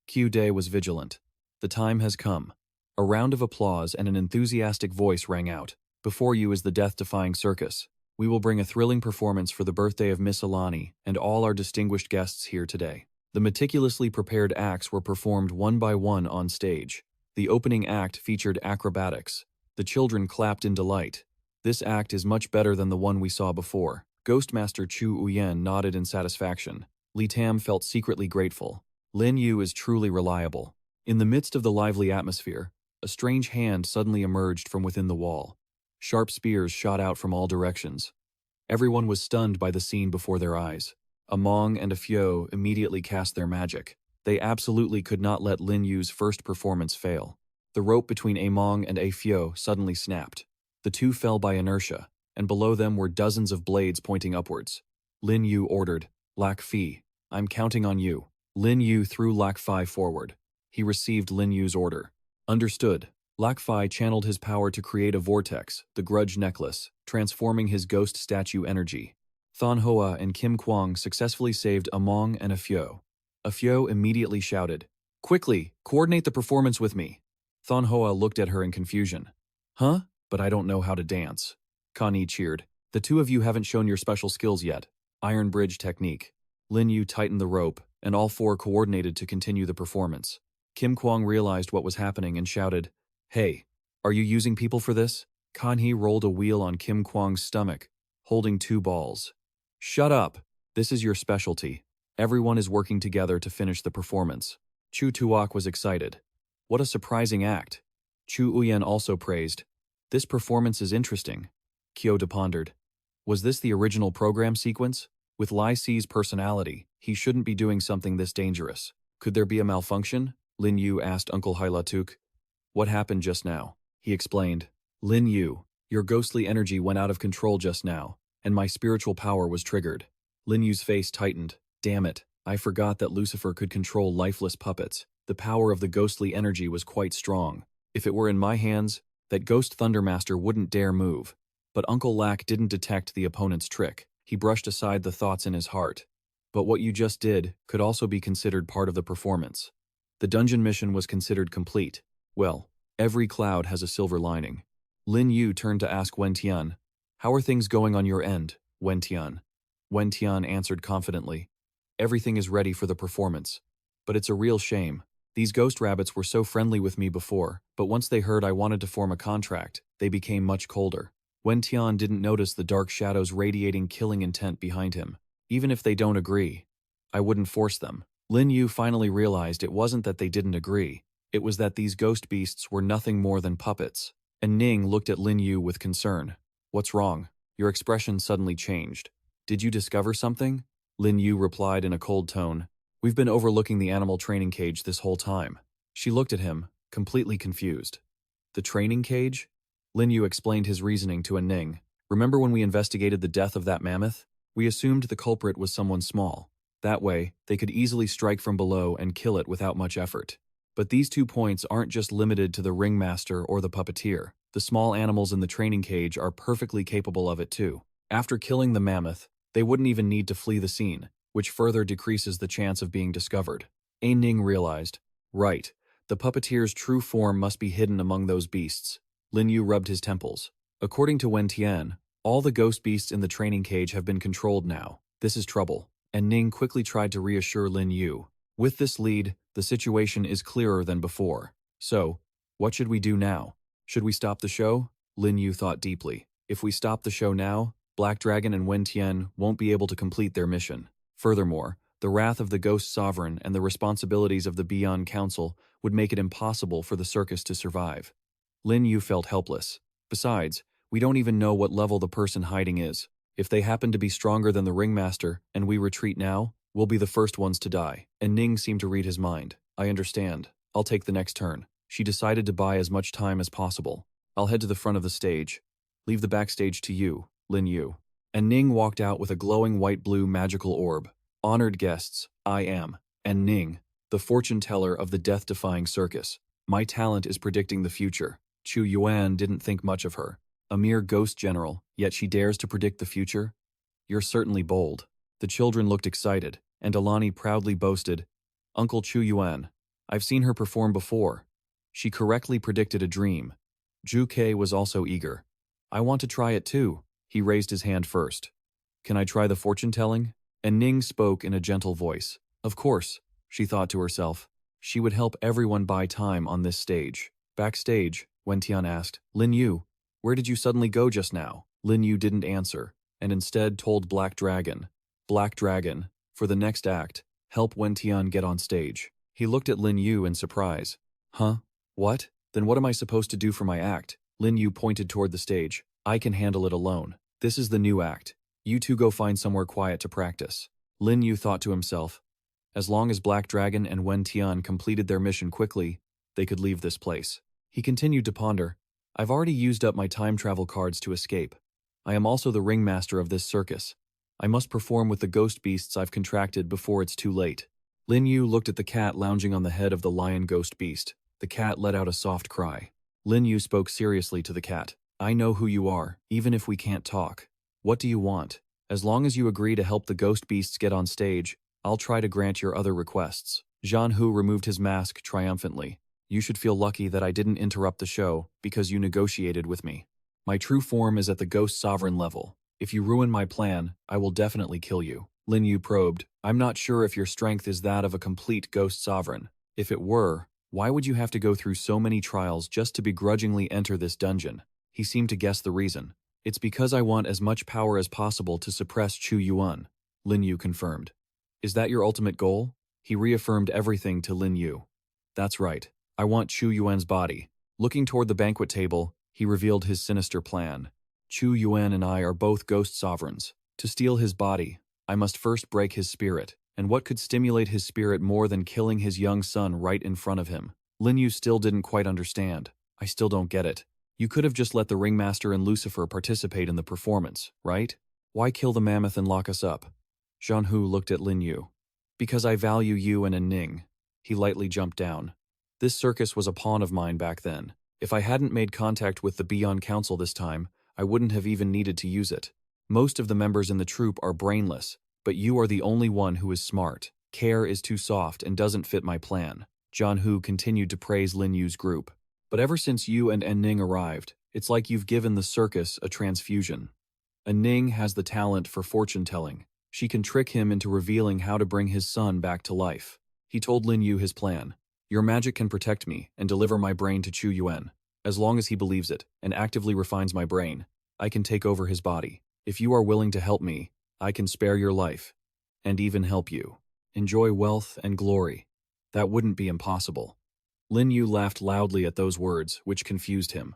S1: Kyudae was vigilant. The time has come. A round of applause and an enthusiastic voice rang out. Before you is the death-defying circus. We will bring a thrilling performance for the birthday of Miss Alani and all our distinguished guests here today. The meticulously prepared acts were performed one by one on stage. The opening act featured acrobatics. The children clapped in delight. This act is much better than the one we saw before. Ghostmaster Chu Uyen nodded in satisfaction. Li Tam felt secretly grateful. Lin Yu is truly reliable. In the midst of the lively atmosphere, a strange hand suddenly emerged from within the wall. Sharp spears shot out from all directions. Everyone was stunned by the scene before their eyes. Among and Afyo immediately cast their magic. They absolutely could not let Lin Yu's first performance fail. The rope between Among and Afyo suddenly snapped. The two fell by inertia, and below them were dozens of blades pointing upwards. Lin Yu ordered, Lac Fi, I'm counting on you. Lin Yu threw Lac Fi forward. He received Lin Yu's order. Understood. Lac Fi channeled his power to create a vortex, the Grudge Necklace, transforming his ghost statue energy. Thon Hoa and Kim Kwang successfully saved Among and Afyo. Afyo immediately shouted, Quickly, coordinate the performance with me. Thon Hoa looked at her in confusion. Huh? But I don't know how to dance. Connie cheered. The two of you haven't shown your special skills yet. Iron Bridge technique. Lin Yu tightened the rope, and all four coordinated to continue the performance. Kim Kwang realized what was happening and shouted, Hey, are you using people for this? Kan Hee rolled a wheel on Kim Kwang's stomach, holding two balls. Shut up. This is your specialty. Everyone is working together to finish the performance. Chu Tuok was excited. What a surprising act. Chu Uyen also praised. This performance is interesting. Kyoto pondered. Was this the original program sequence? With Lai Si's personality, he shouldn't be doing something this dangerous. Could there be a malfunction? Lin Yu asked Uncle Hailatuk. What happened just now? He explained. Lin Yu, your ghostly energy went out of control just now, and my spiritual power was triggered. Lin Yu's face tightened. Damn it, I forgot that Lucifer could control lifeless puppets. The power of the ghostly energy was quite strong. If it were in my hands, that ghost Thundermaster wouldn't dare move. But Uncle Lack didn't detect the opponent's trick. He brushed aside the thoughts in his heart. But what you just did could also be considered part of the performance. The dungeon mission was considered complete. Well, Every cloud has a silver lining. Lin Yu turned to ask Wen Tian, "How are things going on your end, Wen Tian?" Wen Tian answered confidently, "Everything is ready for the performance. But it's a real shame. These ghost rabbits were so friendly with me before, but once they heard I wanted to form a contract, they became much colder." Wen Tian didn't notice the dark shadows radiating killing intent behind him. "Even if they don't agree, I wouldn't force them." Lin Yu finally realized it wasn't that they didn't agree, it was that these ghost beasts were nothing more than puppets. And Ning looked at Lin Yu with concern. "What's wrong?" Your expression suddenly changed. "Did you discover something?" Lin Yu replied in a cold tone. "We've been overlooking the animal training cage this whole time." She looked at him, completely confused. "The training cage?" Lin Yu explained his reasoning to Ning. "Remember when we investigated the death of that mammoth? We assumed the culprit was someone small. That way, they could easily strike from below and kill it without much effort. But these 2 points aren't just limited to the ringmaster or the puppeteer. The small animals in the training cage are perfectly capable of it too. After killing the mammoth, they wouldn't even need to flee the scene, which further decreases the chance of being discovered." Ning realized, right, the puppeteer's true form must be hidden among those beasts. Lin Yu rubbed his temples. According to Wen Tian, all the ghost beasts in the training cage have been controlled now. This is trouble. And Ning quickly tried to reassure Lin Yu. With this lead, the situation is clearer than before. So, what should we do now? Should we stop the show? Lin Yu thought deeply. If we stop the show now, Black Dragon and Wen Tian won't be able to complete their mission. Furthermore, the wrath of the Ghost Sovereign and the responsibilities of the Beyond Council would make it impossible for the circus to survive. Lin Yu felt helpless. Besides, we don't even know what level the person hiding is. If they happen to be stronger than the ringmaster and we retreat now, we'll be the first ones to die. And Ning seemed to read his mind. "I understand. I'll take the next turn." She decided to buy as much time as possible. "I'll head to the front of the stage. Leave the backstage to you, Lin Yu." And Ning walked out with a glowing white-blue magical orb. "Honored guests, I am, and Ning, the fortune teller of the death-defying circus. My talent is predicting the future." Chu Yuan didn't think much of her. A mere ghost general, yet she dares to predict the future? "You're certainly bold." The children looked excited, and Alani proudly boasted, "Uncle Chu Yuan, I've seen her perform before. She correctly predicted a dream." Zhu Ke was also eager. "I want to try it too." He raised his hand first. "Can I try the fortune-telling?" And Ning spoke in a gentle voice. Of course, she thought to herself. She would help everyone buy time on this stage. Backstage, Wen Tian asked, "Lin Yu, where did you suddenly go just now?" Lin Yu didn't answer, and instead told Black Dragon, "Black Dragon, for the next act, help Wen Tian get on stage." He looked at Lin Yu in surprise. "Huh? What? Then what am I supposed to do for my act?" Lin Yu pointed toward the stage. "I can handle it alone. This is the new act. You two go find somewhere quiet to practice." Lin Yu thought to himself, as long as Black Dragon and Wen Tian completed their mission quickly, they could leave this place. He continued to ponder, "I've already used up my time travel cards to escape. I am also the ringmaster of this circus. I must perform with the ghost beasts I've contracted before it's too late." Lin Yu looked at the cat lounging on the head of the lion ghost beast. The cat let out a soft cry. Lin Yu spoke seriously to the cat. "I know who you are, even if we can't talk. What do you want? As long as you agree to help the ghost beasts get on stage, I'll try to grant your other requests." Zhan Hu removed his mask triumphantly. "You should feel lucky that I didn't interrupt the show because you negotiated with me. My true form is at the Ghost Sovereign level. If you ruin my plan, I will definitely kill you." Lin Yu probed, "I'm not sure if your strength is that of a complete Ghost Sovereign. If it were, why would you have to go through so many trials just to begrudgingly enter this dungeon?" He seemed to guess the reason. "It's because I want as much power as possible to suppress Chu Yuan," Lin Yu confirmed. "Is that your ultimate goal?" He reaffirmed everything to Lin Yu. "That's right. I want Chu Yuan's body." Looking toward the banquet table, he revealed his sinister plan. "Chu Yuan and I are both ghost sovereigns. To steal his body, I must first break his spirit. And what could stimulate his spirit more than killing his young son right in front of him?" Lin Yu still didn't quite understand. "I still don't get it. You could have just let the ringmaster and Lucifer participate in the performance, right? Why kill the mammoth and lock us up?" Zhan Hu looked at Lin Yu. "Because I value you and Ning." He lightly jumped down. "This circus was a pawn of mine back then. If I hadn't made contact with the Beyond Council this time, I wouldn't have even needed to use it. Most of the members in the troupe are brainless, but you are the only one who is smart. Care is too soft and doesn't fit my plan." Zhan Hu continued to praise Lin Yu's group. But ever since you and Ning arrived, it's like you've given the circus a transfusion. Ning has the talent for fortune-telling. She can trick him into revealing how to bring his son back to life. He told Lin Yu his plan. Your magic can protect me and deliver my brain to Chu Yuan. As long as he believes it and actively refines my brain, I can take over his body. If you are willing to help me, I can spare your life and even help you enjoy wealth and glory. That wouldn't be impossible. Lin Yu laughed loudly at those words, which confused him.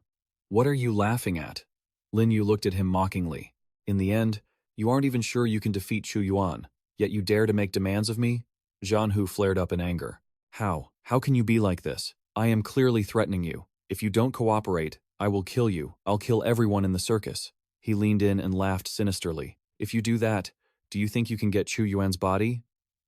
S1: What are you laughing at? Lin Yu looked at him mockingly. In the end, you aren't even sure you can defeat Chu Yuan, yet you dare to make demands of me? Zhan Hu flared up in anger. How? How can you be like this? I am clearly threatening you. If you don't cooperate, I will kill you. I'll kill everyone in the circus. He leaned in and laughed sinisterly. If you do that, do you think you can get Chu Yuan's body?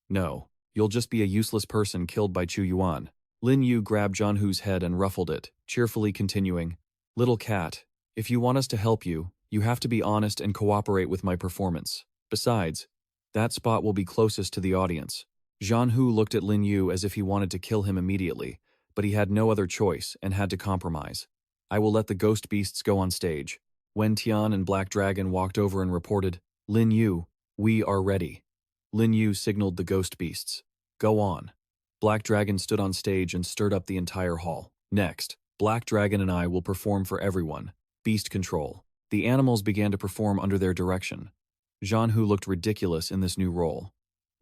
S1: No. You'll just be a useless person killed by Chu Yuan. Lin Yu grabbed Zhan Hu's head and ruffled it, cheerfully continuing, Little cat, if you want us to help you, you have to be honest and cooperate with my performance. Besides, that spot will be closest to the audience. Zhan Hu looked at Lin Yu as if he wanted to kill him immediately, but he had no other choice and had to compromise. I will let the ghost beasts go on stage. Wen Tian and Black Dragon walked over and reported, Lin Yu, we are ready. Lin Yu signaled the ghost beasts. Go on. Black Dragon stood on stage and stirred up the entire hall. Next, Black Dragon and I will perform for everyone. Beast control. The animals began to perform under their direction. Zhan Hu looked ridiculous in this new role.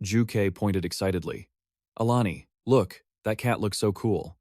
S1: Zhu Ke pointed excitedly. Alani, look, that cat looks so cool.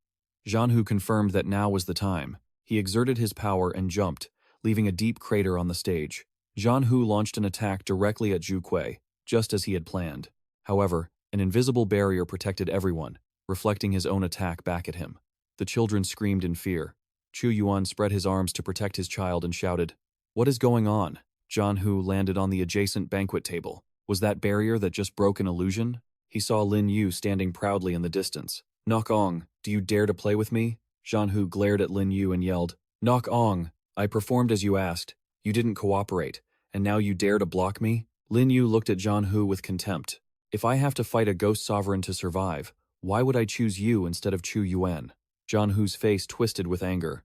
S1: Zhan Hu confirmed that now was the time. He exerted his power and jumped, leaving a deep crater on the stage. Zhan Hu launched an attack directly at Zhu Ke, just as he had planned. However, an invisible barrier protected everyone, reflecting his own attack back at him. The children screamed in fear. Chu Yuan spread his arms to protect his child and shouted, What is going on? Zhan Hu landed on the adjacent banquet table. Was that barrier that just broke an illusion? He saw Lin Yu standing proudly in the distance. Knock Ong, do you dare to play with me? Zhan Hu glared at Lin Yu and yelled, Knock Ong, I performed as you asked. You didn't cooperate, and now you dare to block me? Lin Yu looked at Zhan Hu with contempt. If I have to fight a ghost sovereign to survive, why would I choose you instead of Chu Yuan? Zhan Hu's face twisted with anger.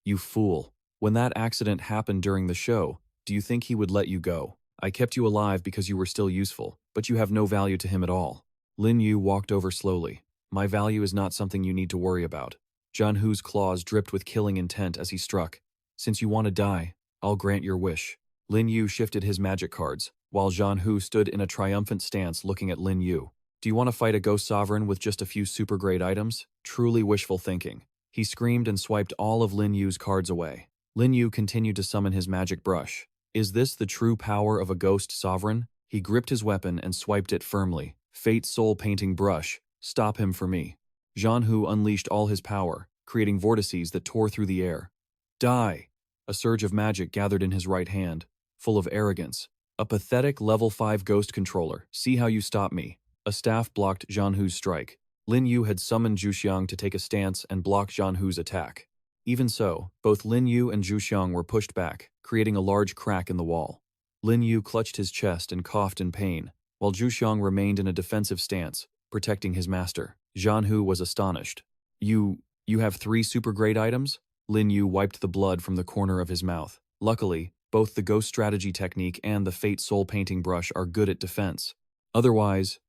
S1: You fool. When that accident happened during the show, do you think he would let you go? I kept you alive because you were still useful, but you have no value to him at all. Lin Yu walked over slowly. My value is not something you need to worry about. Zhan Hu's claws dripped with killing intent as he struck. Since you want to die, I'll grant your wish. Lin Yu shifted his magic cards, while Zhan Hu stood in a triumphant stance looking at Lin Yu. Do you want to fight a ghost sovereign with just a few super-grade items? Truly wishful thinking. He screamed and swiped all of Lin Yu's cards away. Lin Yu continued to summon his magic brush. Is this the true power of a ghost sovereign? He gripped his weapon and swiped it firmly. Fate Soul Painting Brush. Stop him for me. Zhan Hu unleashed all his power, creating vortices that tore through the air. Die! A surge of magic gathered in his right hand, full of arrogance. A pathetic level 5 ghost controller. See how you stop me. A staff blocked Zhan Hu's strike. Lin Yu had summoned Zhu Xiang to take a stance and block Zhan Hu's attack. Even so, both Lin Yu and Zhu Xiang were pushed back, creating a large crack in the wall. Lin Yu clutched his chest and coughed in pain, while Zhu Xiang remained in a defensive stance, protecting his master. Zhan Hu was astonished. You have 3 super-grade items? Lin Yu wiped the blood from the corner of his mouth. Luckily, both the ghost strategy technique and the Fate Soul Painting Brush are good at defense. Otherwise,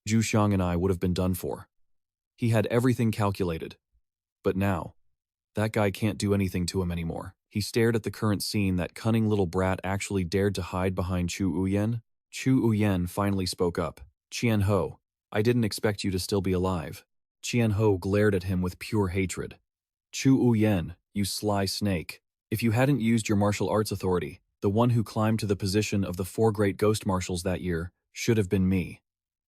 S1: Zhu Xiang and I would have been done for. He had everything calculated. But now, that guy can't do anything to him anymore. He stared at the current scene. That cunning little brat actually dared to hide behind Chu Uyen. Chu Uyen finally spoke up. Qian Ho, I didn't expect you to still be alive. Qian Ho glared at him with pure hatred. Chu Uyen, you sly snake. If you hadn't used your martial arts authority, the one who climbed to the position of the 4 great ghost marshals that year should have been me.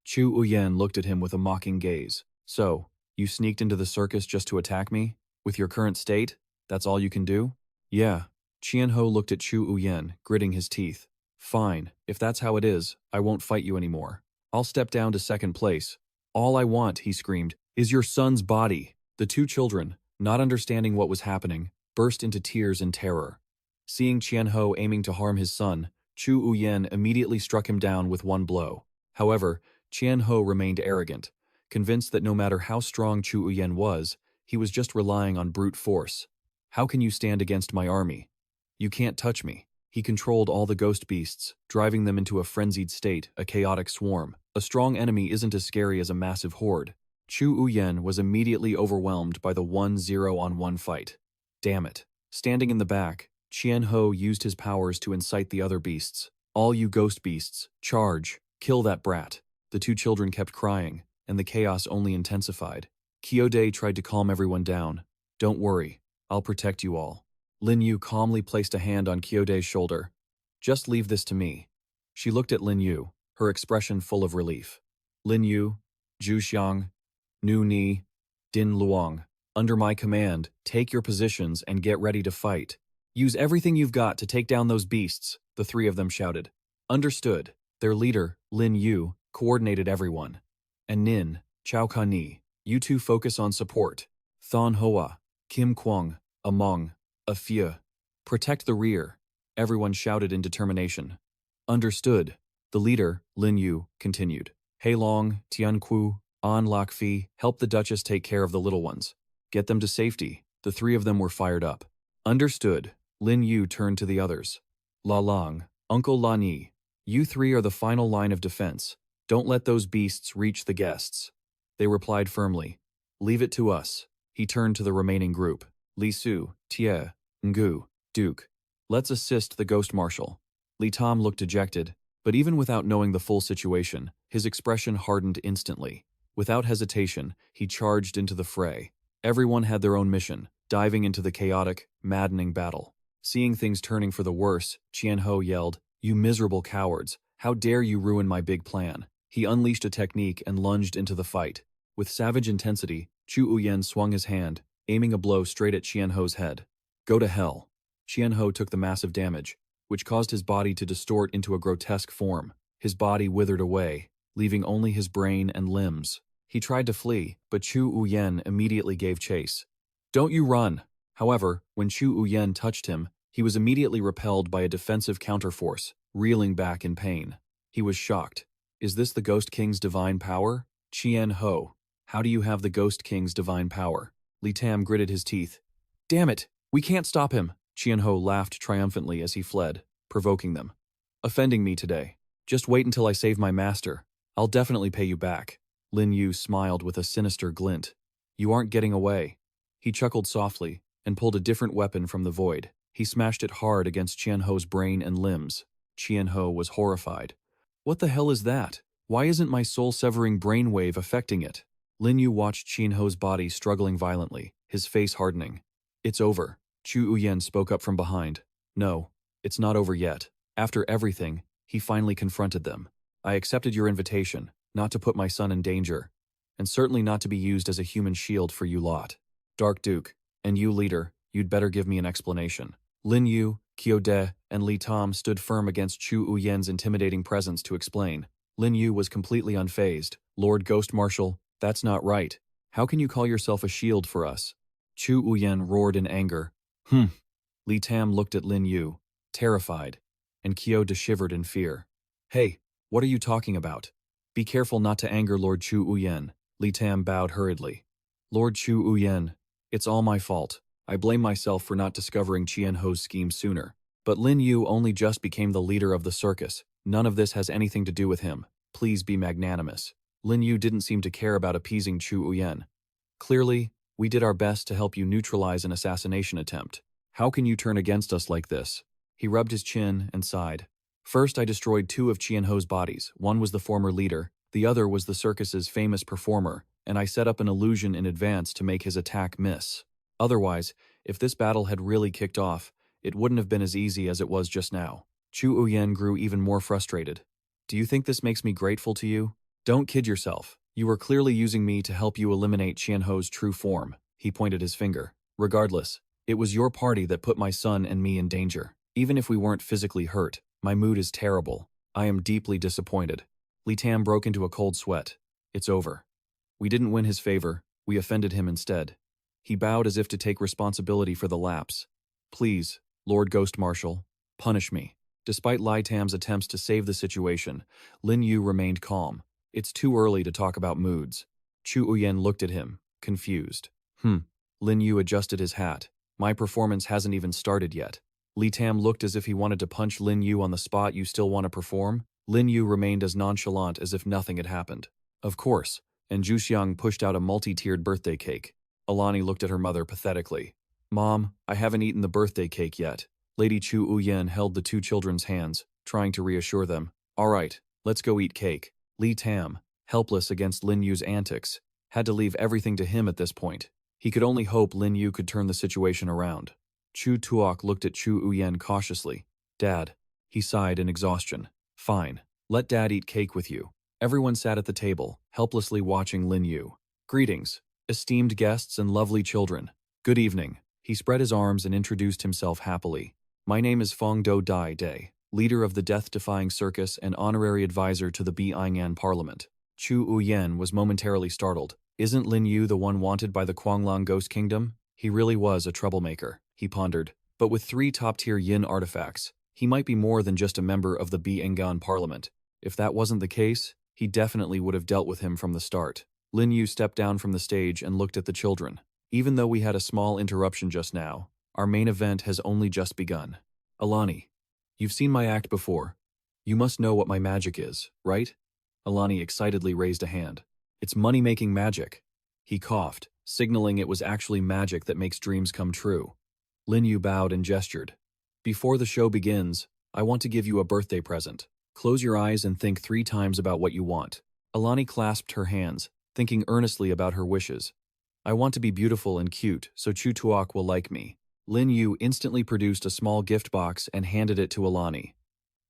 S1: Chu Uyen looked at him with a mocking gaze. So, you sneaked into the circus just to attack me? With your current state, that's all you can do? Yeah. Qian Ho looked at Chu Uyen, gritting his teeth. Fine, if that's how it is, I won't fight you anymore. I'll step down to 2nd place. All I want, he screamed, is your son's body. The 2 children, not understanding what was happening, burst into tears in terror. Seeing Qian Ho aiming to harm his son, Chu Uyen immediately struck him down with 1 blow. However, Qian Ho remained arrogant, convinced that no matter how strong Chu Uyen was, He was just relying on brute force. How can you stand against my army? You can't touch me. He controlled all the ghost beasts, driving them into a frenzied state, a chaotic swarm. A strong enemy isn't as scary as a massive horde. Chu Uyen was immediately overwhelmed by the 1-0-on-1 fight. Damn it. Standing in the back, Qian Ho used his powers to incite the other beasts. All you ghost beasts, charge, kill that brat. The two children kept crying, and the chaos only intensified. Kyode tried to calm everyone down. Don't worry, I'll protect you all. Lin Yu calmly placed a hand on Kyode's shoulder. Just leave this to me. She looked at Lin Yu, her expression full of relief. Lin Yu, Zhu Xiang, Nu Ni, Din Luang, under my command, take your positions and get ready to fight. Use everything you've got to take down those beasts, the three of them shouted. Understood. Their leader, Lin Yu, coordinated everyone. And Nin, Chao Ka Ni, you two focus on support. Thon Hoa, Kim Kwang, Among, Afia. Protect the rear. Everyone shouted in determination. Understood. The leader, Lin Yu, continued. Hei Long, Tian Ku, An Lak Fi, help the Duchess take care of the little ones. Get them to safety. The three of them were fired up. Understood. Lin Yu turned to the others. La Lang, Uncle La Ni, you three are the final line of defense. Don't let those beasts reach the guests. They replied firmly. Leave it to us. He turned to the remaining group. Li Su, Tie, Ngu, Duke. Let's assist the Ghost Marshal. Li Tam looked dejected, but even without knowing the full situation, his expression hardened instantly. Without hesitation, he charged into the fray. Everyone had their own mission, diving into the chaotic, maddening battle. Seeing things turning for the worse, Qian Ho yelled, You miserable cowards, how dare you ruin my big plan? He unleashed a technique and lunged into the fight. With savage intensity, Chu Uyen swung his hand, aiming a blow straight at Qian Ho's head. Go to hell. Qian Ho took the massive damage, which caused his body to distort into a grotesque form. His body withered away, leaving only his brain and limbs. He tried to flee, but Chu Uyen immediately gave chase. Don't you run! However, when Chu Uyen touched him, he was immediately repelled by a defensive counterforce, reeling back in pain. He was shocked. Is this the Ghost King's divine power? Qian Ho, how do you have the Ghost King's divine power? Li Tam gritted his teeth. Damn it! We can't stop him! Qian Ho laughed triumphantly as he fled, provoking them. Offending me today. Just wait until I save my master. I'll definitely pay you back. Lin Yu smiled with a sinister glint. You aren't getting away. He chuckled softly and pulled a different weapon from the void. He smashed it hard against Qian Ho's brain and limbs. Qian Ho was horrified. What the hell is that? Why isn't my soul-severing brainwave affecting it? Lin Yu watched Qian Ho's body struggling violently, his face hardening. It's over. Chu Uyen spoke up from behind. No, it's not over yet. After everything, he finally confronted them. I accepted your invitation, not to put my son in danger, and certainly not to be used as a human shield for you lot. Dark Duke, and you leader, you'd better give me an explanation. Lin Yu, Kyode, and Li Tam stood firm against Chu Uyen's intimidating presence to explain. Lin Yu was completely unfazed. Lord Ghost Marshal, that's not right. How can you call yourself a shield for us? Chu Uyen roared in anger. Li Tam looked at Lin Yu, terrified, and Kyode shivered in fear. Hey, what are you talking about? Be careful not to anger Lord Chu Uyen. Li Tam bowed hurriedly. Lord Chu Uyen, it's all my fault. I blame myself for not discovering Qian Ho's scheme sooner. But Lin Yu only just became the leader of the circus. None of this has anything to do with him. Please be magnanimous. Lin Yu didn't seem to care about appeasing Chu Uyen. Clearly, we did our best to help you neutralize an assassination attempt. How can you turn against us like this? He rubbed his chin and sighed. First, I destroyed two of Qian Ho's bodies. One was the former leader, the other was the circus's famous performer, and I set up an illusion in advance to make his attack miss. Otherwise, if this battle had really kicked off, it wouldn't have been as easy as it was just now. Chu Uyen grew even more frustrated. Do you think this makes me grateful to you? Don't kid yourself. You were clearly using me to help you eliminate Qian Ho's true form. He pointed his finger. Regardless, it was your party that put my son and me in danger. Even if we weren't physically hurt, my mood is terrible. I am deeply disappointed. Li Tam broke into a cold sweat. It's over. We didn't win his favor. We offended him instead. He bowed as if to take responsibility for the lapse. Please, Lord Ghost Marshal, punish me. Despite Li Tam's attempts to save the situation, Lin Yu remained calm. It's too early to talk about moods. Chu Uyen looked at him, confused. Lin Yu adjusted his hat. My performance hasn't even started yet. Li Tam looked as if he wanted to punch Lin Yu on the spot. You still want to perform? Lin Yu remained as nonchalant as if nothing had happened. Of course, and Zhu Xiang pushed out a multi-tiered birthday cake. Alani looked at her mother pathetically. Mom, I haven't eaten the birthday cake yet. Lady Chu Uyen held the two children's hands, trying to reassure them. All right, let's go eat cake. Li Tam, helpless against Lin Yu's antics, had to leave everything to him at this point. He could only hope Lin Yu could turn the situation around. Chu Tuok looked at Chu Uyen cautiously. Dad. He sighed in exhaustion. Fine. Let Dad eat cake with you. Everyone sat at the table, helplessly watching Lin Yu. Greetings, esteemed guests and lovely children. Good evening. He spread his arms and introduced himself happily. My name is Feng Do Dai Day, leader of the death-defying circus and honorary advisor to the Biangan Parliament. Chu Uyen was momentarily startled. Isn't Lin Yu the one wanted by the Quanglong Ghost Kingdom? He really was a troublemaker, he pondered. But with 3 top-tier yin artifacts, he might be more than just a member of the Biangan Parliament. If that wasn't the case, he definitely would have dealt with him from the start. Lin Yu stepped down from the stage and looked at the children. Even though we had a small interruption just now, our main event has only just begun. Alani, you've seen my act before. You must know what my magic is, right? Alani excitedly raised a hand. It's money-making magic. He coughed, signaling it was actually magic that makes dreams come true. Lin Yu bowed and gestured. Before the show begins, I want to give you a birthday present. Close your eyes and think 3 times about what you want. Alani clasped her hands, thinking earnestly about her wishes. I want to be beautiful and cute, so Chu Tuok will like me. Lin Yu instantly produced a small gift box and handed it to Alani.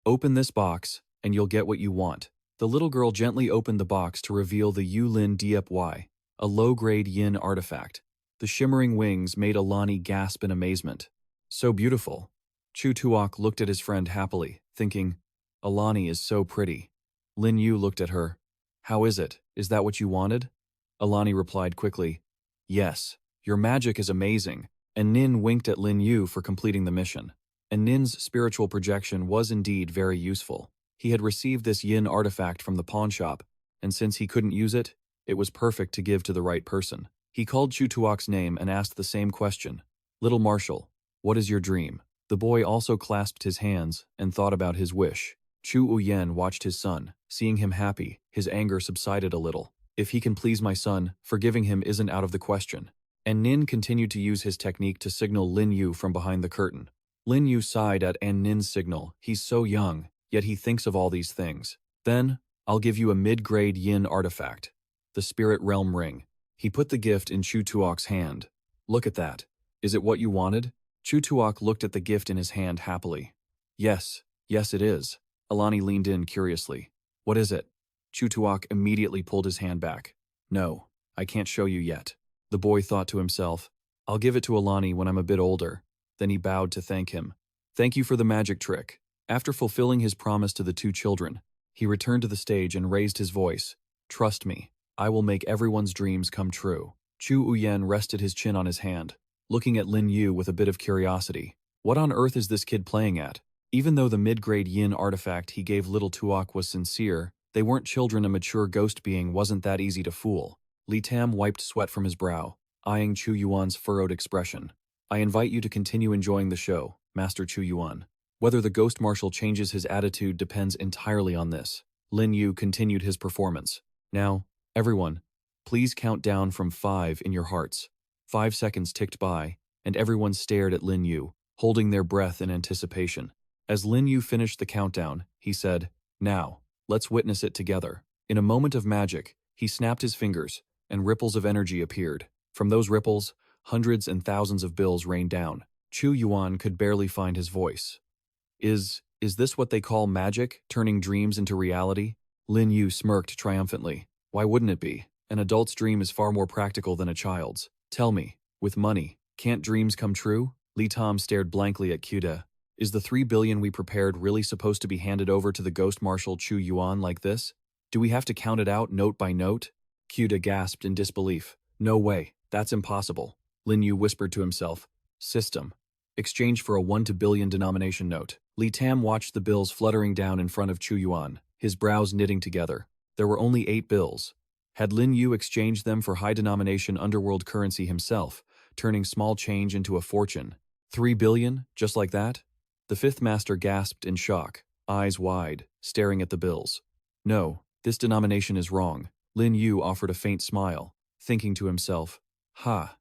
S1: Open this box, and you'll get what you want. The little girl gently opened the box to reveal the Yu Lin Diep Y, a low-grade yin artifact. The shimmering wings made Alani gasp in amazement. So beautiful. Chu Tuok looked at his friend happily, thinking, Alani is so pretty. Lin Yu looked at her. How is it? Is that what you wanted? Alani replied quickly, Yes, your magic is amazing, and Nin winked at Lin Yu for completing the mission. And Nin's spiritual projection was indeed very useful. He had received this yin artifact from the pawn shop, and since he couldn't use it, it was perfect to give to the right person. He called Chu Tuok's name and asked the same question. Little Marshal, what is your dream? The boy also clasped his hands and thought about his wish. Chu Uyen watched his son. Seeing him happy, his anger subsided a little. If he can please my son, forgiving him isn't out of the question. And Nin continued to use his technique to signal Lin Yu from behind the curtain. Lin Yu sighed at Nin's signal. He's so young, yet he thinks of all these things. Then, I'll give you a mid-grade yin artifact. The Spirit Realm Ring. He put the gift in Chu Tuok's hand. Look at that. Is it what you wanted? Chu Tuok looked at the gift in his hand happily. Yes, it is. Alani leaned in curiously. What is it? Chu Tuok immediately pulled his hand back. No, I can't show you yet. The boy thought to himself, I'll give it to Alani when I'm a bit older. Then he bowed to thank him. Thank you for the magic trick. After fulfilling his promise to the 2 children, he returned to the stage and raised his voice. Trust me, I will make everyone's dreams come true. Chu Uyen rested his chin on his hand, looking at Lin Yu with a bit of curiosity. What on earth is this kid playing at? Even though the mid-grade yin artifact he gave little Tuok was sincere, they weren't children. A mature ghost being wasn't that easy to fool. Li Tam wiped sweat from his brow, eyeing Chu Yuan's furrowed expression. I invite you to continue enjoying the show, Master Chu Yuan. Whether the Ghost Marshal changes his attitude depends entirely on this. Lin Yu continued his performance. Now, everyone, please count down from 5 in your hearts. 5 seconds ticked by, and everyone stared at Lin Yu, holding their breath in anticipation. As Lin Yu finished the countdown, he said, Now, let's witness it together. In a moment of magic, he snapped his fingers, and ripples of energy appeared. From those ripples, hundreds and thousands of bills rained down. Chu Yuan could barely find his voice. Is this what they call magic, turning dreams into reality? Lin Yu smirked triumphantly. Why wouldn't it be? An adult's dream is far more practical than a child's. Tell me, with money, can't dreams come true? Li Tam stared blankly at Kuda. Is the 3 billion we prepared really supposed to be handed over to the Ghost Marshal Chu Yuan like this? Do we have to count it out note by note? Kuda gasped in disbelief. No way, that's impossible. Lin Yu whispered to himself. System. Exchange for a 1 to billion denomination note. Li Tam watched the bills fluttering down in front of Chu Yuan, his brows knitting together. There were only 8 bills. Had Lin Yu exchanged them for high-denomination underworld currency himself, turning small change into a fortune. 3 billion, just like that? The fifth master gasped in shock, eyes wide, staring at the bills. No, this denomination is wrong. Lin Yu offered a faint smile, thinking to himself, ha.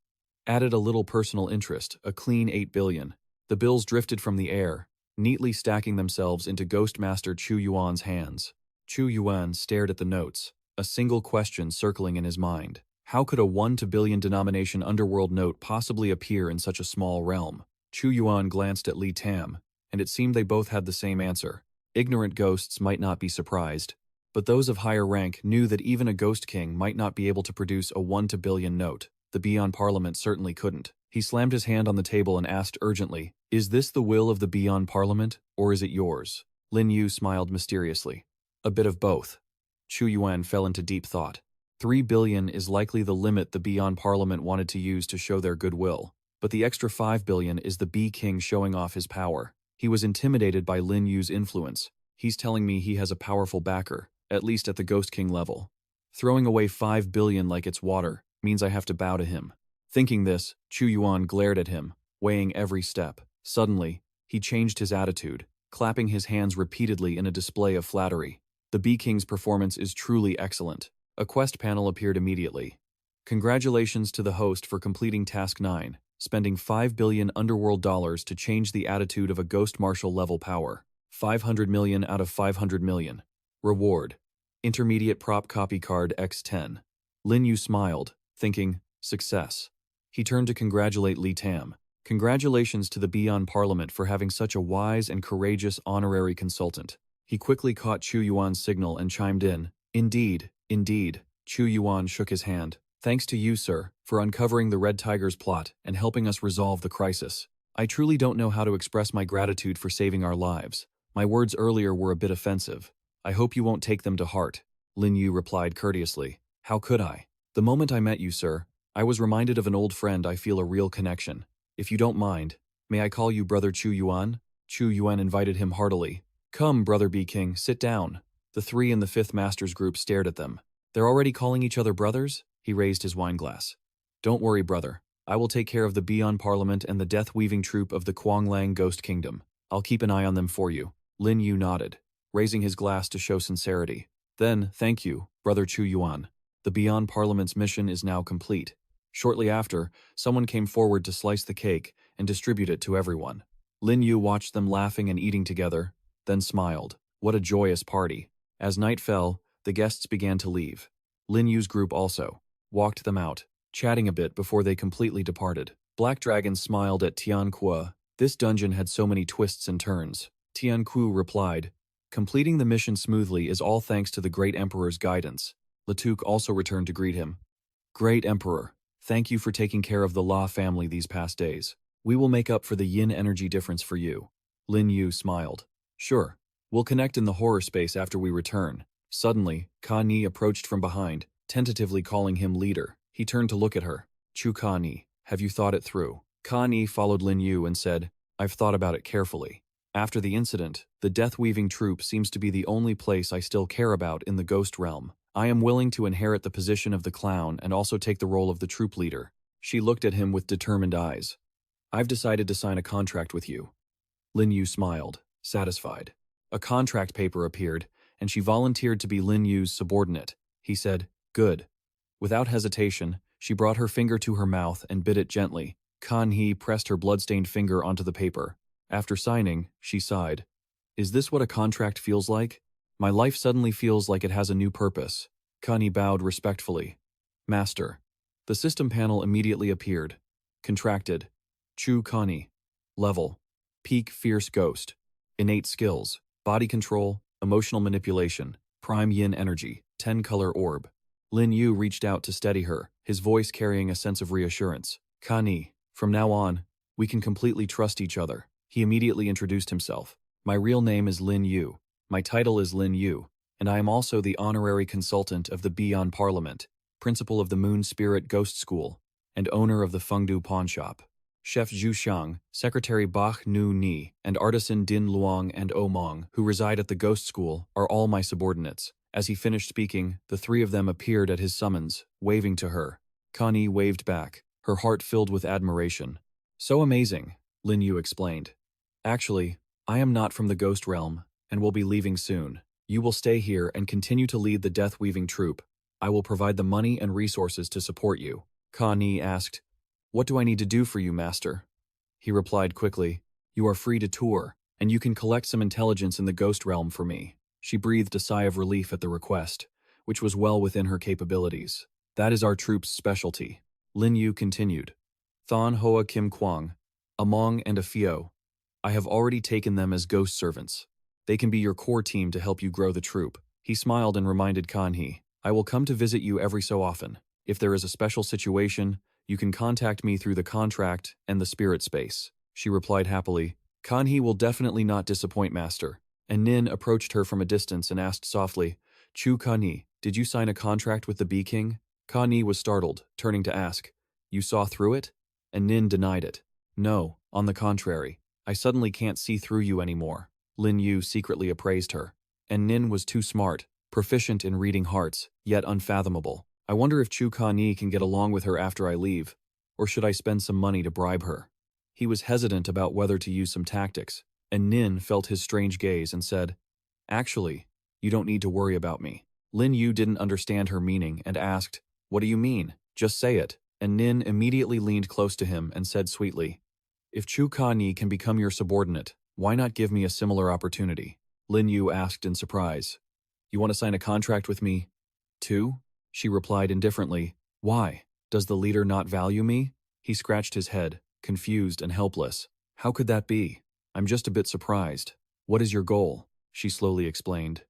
S1: Added a little personal interest, a clean 8 billion. The bills drifted from the air, neatly stacking themselves into Ghost Master Chu Yuan's hands. Chu Yuan stared at the notes, a single question circling in his mind. How could a 1 to billion denomination underworld note possibly appear in such a small realm? Chu Yuan glanced at Li Tam, and it seemed they both had the same answer. Ignorant ghosts might not be surprised, but those of higher rank knew that even a ghost king might not be able to produce a 1 to billion note. The Beyond Parliament certainly couldn't. He slammed his hand on the table and asked urgently, "Is this the will of the Beyond Parliament, or is it yours?" Lin Yu smiled mysteriously. "A bit of both." Chu Yuan fell into deep thought. 3 billion is likely the limit the Beyond Parliament wanted to use to show their goodwill, but the extra 5 billion is the Bee King showing off his power. He was intimidated by Lin Yu's influence. He's telling me he has a powerful backer, at least at the Ghost King level. Throwing away 5 billion like it's water means I have to bow to him. Thinking this, Chu Yuan glared at him, weighing every step. Suddenly, he changed his attitude, clapping his hands repeatedly in a display of flattery. The Bee King's performance is truly excellent. A quest panel appeared immediately. Congratulations to the host for completing Task 9, spending 5 billion underworld dollars to change the attitude of a Ghost Marshal level power. 500 million out of 500 million. Reward: Intermediate Prop Copy Card X10. Lin Yu smiled, thinking, success. He turned to congratulate Li Tam. Congratulations to the Beyond Parliament for having such a wise and courageous honorary consultant. He quickly caught Chu Yuan's signal and chimed in, Indeed, indeed. Chu Yuan shook his hand. Thanks to you, sir, for uncovering the Red Tiger's plot and helping us resolve the crisis. I truly don't know how to express my gratitude for saving our lives. My words earlier were a bit offensive. I hope you won't take them to heart. Lin Yu replied courteously. How could I? The moment I met you, sir, I was reminded of an old friend. I feel a real connection. If you don't mind, may I call you Brother Chu Yuan? Chu Yuan invited him heartily. Come, Brother Bee King, sit down. The three in the fifth master's group stared at them. They're already calling each other brothers? He raised his wineglass. Don't worry, brother. I will take care of the Beyond Parliament and the death-weaving troop of the Kuanglang Ghost Kingdom. I'll keep an eye on them for you. Lin Yu nodded, raising his glass to show sincerity. Then, thank you, Brother Chu Yuan. The Beyond Parliament's mission is now complete. Shortly after, someone came forward to slice the cake and distribute it to everyone. Lin Yu watched them laughing and eating together, then smiled. What a joyous party. As night fell, the guests began to leave. Lin Yu's group also walked them out, chatting a bit before they completely departed. Black Dragon smiled at Tian Kuo. This dungeon had so many twists and turns. Tian Kuo replied, completing the mission smoothly is all thanks to the Great Emperor's guidance. Latuk also returned to greet him. Great Emperor, thank you for taking care of the La family these past days. We will make up for the yin energy difference for you. Lin Yu smiled. Sure, we'll connect in the horror space after we return. Suddenly, Ka Ni approached from behind, tentatively calling him leader. He turned to look at her. Chu Ka Ni, have you thought it through? Ka Ni followed Lin Yu and said, I've thought about it carefully. After the incident, the death-weaving troop seems to be the only place I still care about in the ghost realm. I am willing to inherit the position of the clown and also take the role of the troop leader. She looked at him with determined eyes. I've decided to sign a contract with you. Lin Yu smiled, satisfied. A contract paper appeared, and she volunteered to be Lin Yu's subordinate. He said, Good. Without hesitation, she brought her finger to her mouth and bit it gently. Kan He pressed her blood-stained finger onto the paper. After signing, she sighed. Is this what a contract feels like? My life suddenly feels like it has a new purpose. Kan He bowed respectfully. Master. The system panel immediately appeared. Contracted. Chu Kani. Level. Peak Fierce Ghost. Innate skills. Body control. Emotional manipulation. Prime Yin energy. 10-color orb. Lin Yu reached out to steady her, his voice carrying a sense of reassurance. Kani, from now on, we can completely trust each other. He immediately introduced himself. My real name is Lin Yu. My title is Lin Yu, and I am also the honorary consultant of the Beyond Parliament, principal of the Moon Spirit Ghost School, and owner of the Fengdu Pawn Shop. Chef Zhu Xiang, Secretary Bach Nu Ni, and artisan Din Luang and O Mong, who reside at the Ghost School, are all my subordinates. As he finished speaking, the three of them appeared at his summons, waving to her. Connie waved back, her heart filled with admiration. So amazing, Lin Yu explained. Actually, I am not from the ghost realm, and will be leaving soon. You will stay here and continue to lead the death-weaving troupe. I will provide the money and resources to support you. Ka Ni asked, What do I need to do for you, master? He replied quickly, You are free to tour, and you can collect some intelligence in the ghost realm for me. She breathed a sigh of relief at the request, which was well within her capabilities. That is our troupe's specialty. Lin Yu continued. Thon Hoa Kim Kwang, a Hmong and a Phio. I have already taken them as ghost servants. They can be your core team to help you grow the troupe. He smiled and reminded Kan He, I will come to visit you every so often. If there is a special situation, you can contact me through the contract and the spirit space. She replied happily, Kan He will definitely not disappoint, master. And Nin approached her from a distance and asked softly, Chu Kan He, did you sign a contract with the Bee King? Kan He was startled, turning to ask, You saw through it? And Nin denied it. No, on the contrary. I suddenly can't see through you anymore. Lin Yu secretly appraised her. And Nin was too smart, proficient in reading hearts, yet unfathomable. I wonder if Chu Kan Yi can get along with her after I leave, or should I spend some money to bribe her? He was hesitant about whether to use some tactics, and Nin felt his strange gaze and said, Actually, you don't need to worry about me. Lin Yu didn't understand her meaning and asked, What do you mean? Just say it. And Nin immediately leaned close to him and said sweetly, If Chu Kan Yi can become your subordinate, why not give me a similar opportunity? Lin Yu asked in surprise. You want to sign a contract with me, too? She replied indifferently. Why? Does the leader not value me? He scratched his head, confused and helpless. How could that be? I'm just a bit surprised. What is your goal? She slowly explained.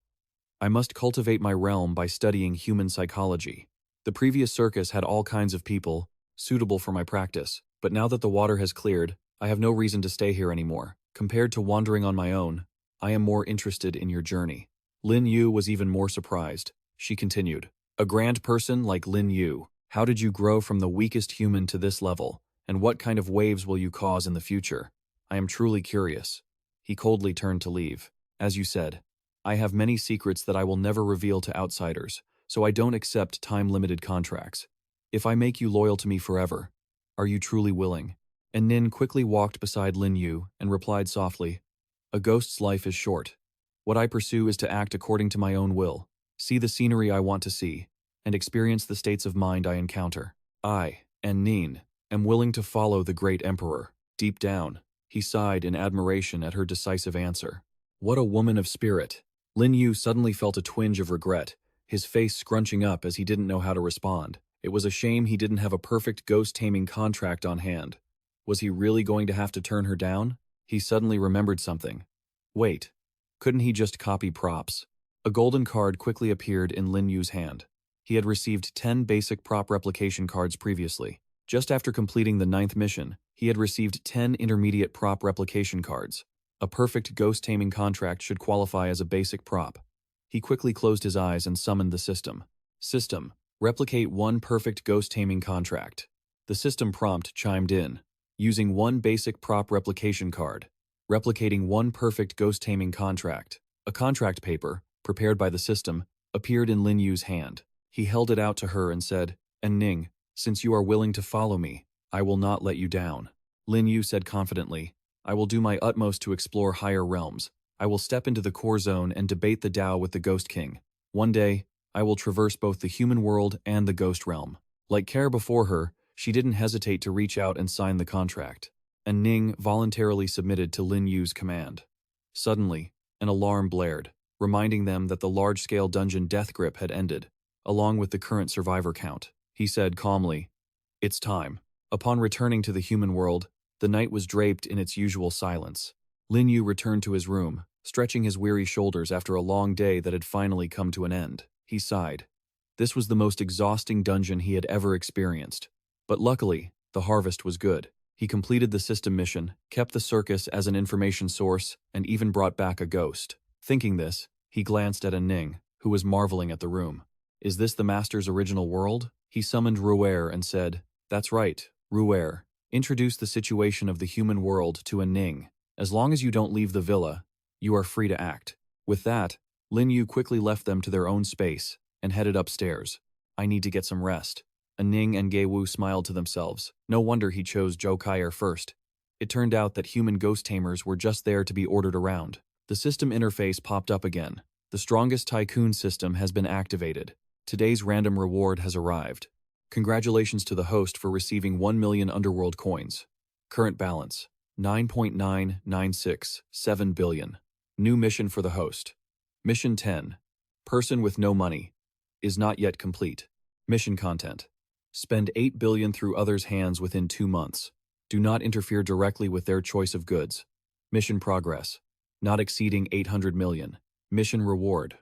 S1: I must cultivate my realm by studying human psychology. The previous circus had all kinds of people, suitable for my practice, but now that the water has cleared, I have no reason to stay here anymore. Compared to wandering on my own, I am more interested in your journey. Lin Yu was even more surprised. She continued, A grand person like Lin Yu, how did you grow from the weakest human to this level, and what kind of waves will you cause in the future? I am truly curious. He coldly turned to leave. As you said, I have many secrets that I will never reveal to outsiders, so I don't accept time-limited contracts. If I make you loyal to me forever, are you truly willing? And Nin quickly walked beside Lin Yu and replied softly, A ghost's life is short. What I pursue is to act according to my own will, see the scenery I want to see, and experience the states of mind I encounter. I, and Nin, am willing to follow the great emperor. Deep down, he sighed in admiration at her decisive answer. What a woman of spirit! Lin Yu suddenly felt a twinge of regret, his face scrunching up as he didn't know how to respond. It was a shame he didn't have a perfect ghost-taming contract on hand. Was he really going to have to turn her down? He suddenly remembered something. Wait, couldn't he just copy props? A golden card quickly appeared in Lin Yu's hand. He had received 10 basic prop replication cards previously. Just after completing the 9th mission, he had received 10 intermediate prop replication cards. A perfect ghost-taming contract should qualify as a basic prop. He quickly closed his eyes and summoned the system. System, replicate 1 perfect ghost-taming contract. The system prompt chimed in. Using 1 basic prop replication card. Replicating 1 perfect ghost-taming contract. A contract paper, prepared by the system, appeared in Lin Yu's hand. He held it out to her and said, And Ning, since you are willing to follow me, I will not let you down. Lin Yu said confidently, I will do my utmost to explore higher realms. I will step into the core zone and debate the Tao with the Ghost King. One day, I will traverse both the human world and the ghost realm. Like Care before her, she didn't hesitate to reach out and sign the contract. And Ning voluntarily submitted to Lin Yu's command. Suddenly, an alarm blared, reminding them that the large-scale dungeon death grip had ended, along with the current survivor count. He said calmly, It's time. Upon returning to the human world, the night was draped in its usual silence. Lin Yu returned to his room, stretching his weary shoulders after a long day that had finally come to an end. He sighed. This was the most exhausting dungeon he had ever experienced. But luckily, the harvest was good. He completed the system mission, kept the circus as an information source, and even brought back a ghost. Thinking this, he glanced at Ning, who was marveling at the room. Is this the master's original world? He summoned Ruer and said, That's right, Ruer. Introduce the situation of the human world to Ning. As long as you don't leave the villa, you are free to act. With that, Lin Yu quickly left them to their own space and headed upstairs. I need to get some rest. Ning and Geiwu smiled to themselves. No wonder he chose Zhou Kai'er first. It turned out that human ghost tamers were just there to be ordered around. The system interface popped up again. The strongest tycoon system has been activated. Today's random reward has arrived. Congratulations to the host for receiving 1 million Underworld coins. Current balance, 9.9967 billion. New mission for the host. Mission 10. Person with no money. Is not yet complete. Mission content. Spend 8 billion through others' hands within 2 months. Do not interfere directly with their choice of goods. Mission progress. Not exceeding 800 million. Mission reward.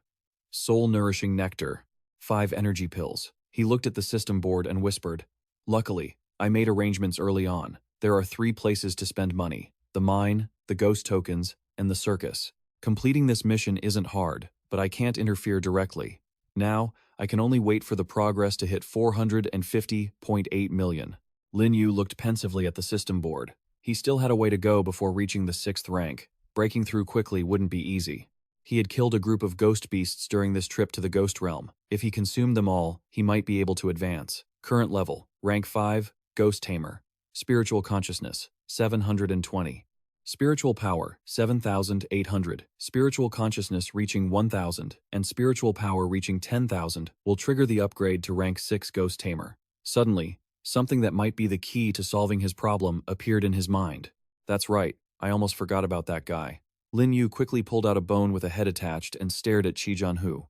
S1: Soul-nourishing nectar. 5 energy pills. He looked at the system board and whispered, "Luckily, I made arrangements early on. There are 3 places to spend money. The mine, the ghost tokens, and the circus. Completing this mission isn't hard, but I can't interfere directly. Now, I can only wait for the progress to hit 450.8 million. Lin Yu looked pensively at the system board. He still had a way to go before reaching the 6th rank. Breaking through quickly wouldn't be easy. He had killed a group of ghost beasts during this trip to the ghost realm. If he consumed them all, he might be able to advance. Current level, rank 5, Ghost Tamer. Spiritual consciousness, 720. Spiritual power, 7,800. Spiritual consciousness reaching 1,000 and spiritual power reaching 10,000 will trigger the upgrade to rank 6 Ghost Tamer. Suddenly, something that might be the key to solving his problem appeared in his mind. That's right, I almost forgot about that guy. Lin Yu quickly pulled out a bone with a head attached and stared at Hu.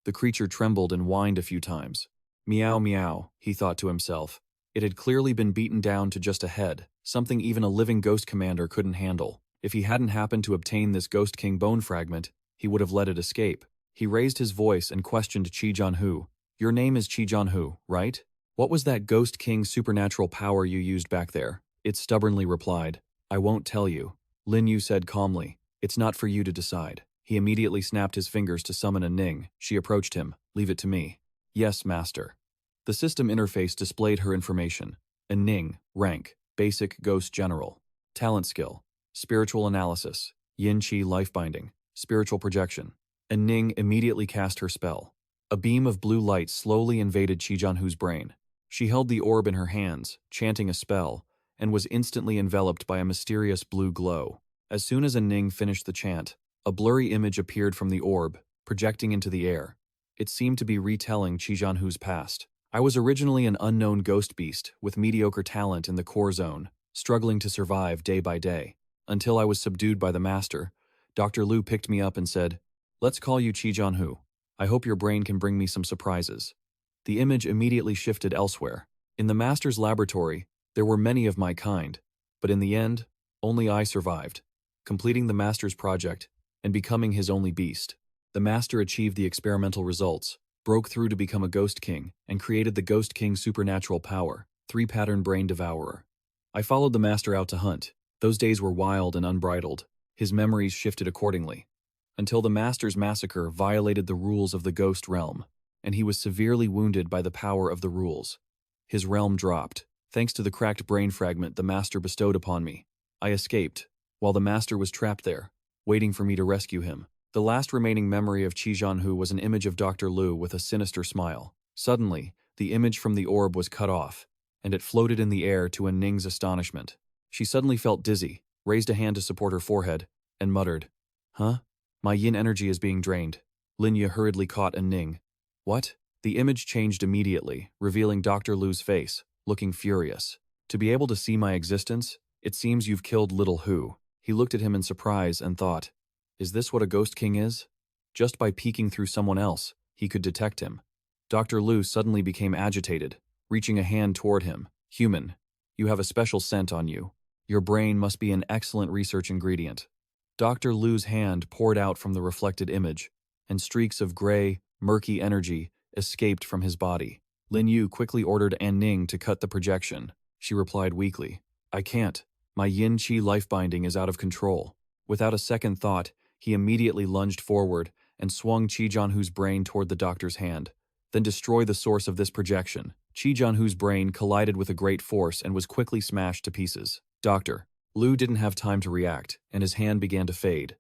S1: The creature trembled and whined a few times. Meow meow, he thought to himself. It had clearly been beaten down to just a head, something even a living ghost commander couldn't handle. If he hadn't happened to obtain this Ghost King bone fragment, he would have let it escape. He raised his voice and questioned Hu. Your name is Hu, right? What was that Ghost King supernatural power you used back there? It stubbornly replied, I won't tell you. Lin Yu said calmly, it's not for you to decide. He immediately snapped his fingers to summon a Ning. She approached him. Leave it to me. Yes, master. The system interface displayed her information. A Ning, rank, basic ghost general. Talent skill, spiritual analysis, yin qi life binding, spiritual projection. A Ning immediately cast her spell. A beam of blue light slowly invaded Hu's brain. She held the orb in her hands, chanting a spell, and was instantly enveloped by a mysterious blue glow. As soon as a Ning finished the chant, a blurry image appeared from the orb, projecting into the air. It seemed to be retelling Hu's past. I was originally an unknown ghost beast with mediocre talent in the core zone, struggling to survive day by day. Until I was subdued by the master, Dr. Lu picked me up and said, let's call you Hu. I hope your brain can bring me some surprises. The image immediately shifted elsewhere. In the master's laboratory, there were many of my kind, but in the end, only I survived, completing the master's project and becoming his only beast. The master achieved the experimental results, broke through to become a Ghost King, and created the Ghost King supernatural power, 3-pattern brain devourer. I followed the master out to hunt. Those days were wild and unbridled. His memories shifted accordingly, until the master's massacre violated the rules of the ghost realm, and he was severely wounded by the power of the rules. His realm dropped, thanks to the cracked brain fragment the master bestowed upon me. I escaped, while the master was trapped there, waiting for me to rescue him. The last remaining memory of Hu was an image of Dr. Lu with a sinister smile. Suddenly, the image from the orb was cut off, and it floated in the air to a Ning's astonishment. She suddenly felt dizzy, raised a hand to support her forehead, and muttered, Huh? My yin energy is being drained. Lin Yu hurriedly caught a Ning. What? The image changed immediately, revealing Dr. Lu's face, looking furious. To be able to see my existence, it seems you've killed little Hu. He looked at him in surprise and thought, is this what a Ghost King is? Just by peeking through someone else, he could detect him. Dr. Lu suddenly became agitated, reaching a hand toward him. Human, you have a special scent on you. Your brain must be an excellent research ingredient. Dr. Lu's hand poured out from the reflected image, and streaks of gray, murky energy escaped from his body. Lin Yu quickly ordered An Ning to cut the projection. She replied weakly, I can't. My yin qi life binding is out of control. Without a second thought, he immediately lunged forward and swung Hu's brain toward the doctor's hand. Then destroy the source of this projection. Hu's brain collided with a great force and was quickly smashed to pieces. Doctor. Lu didn't have time to react, and his hand began to fade.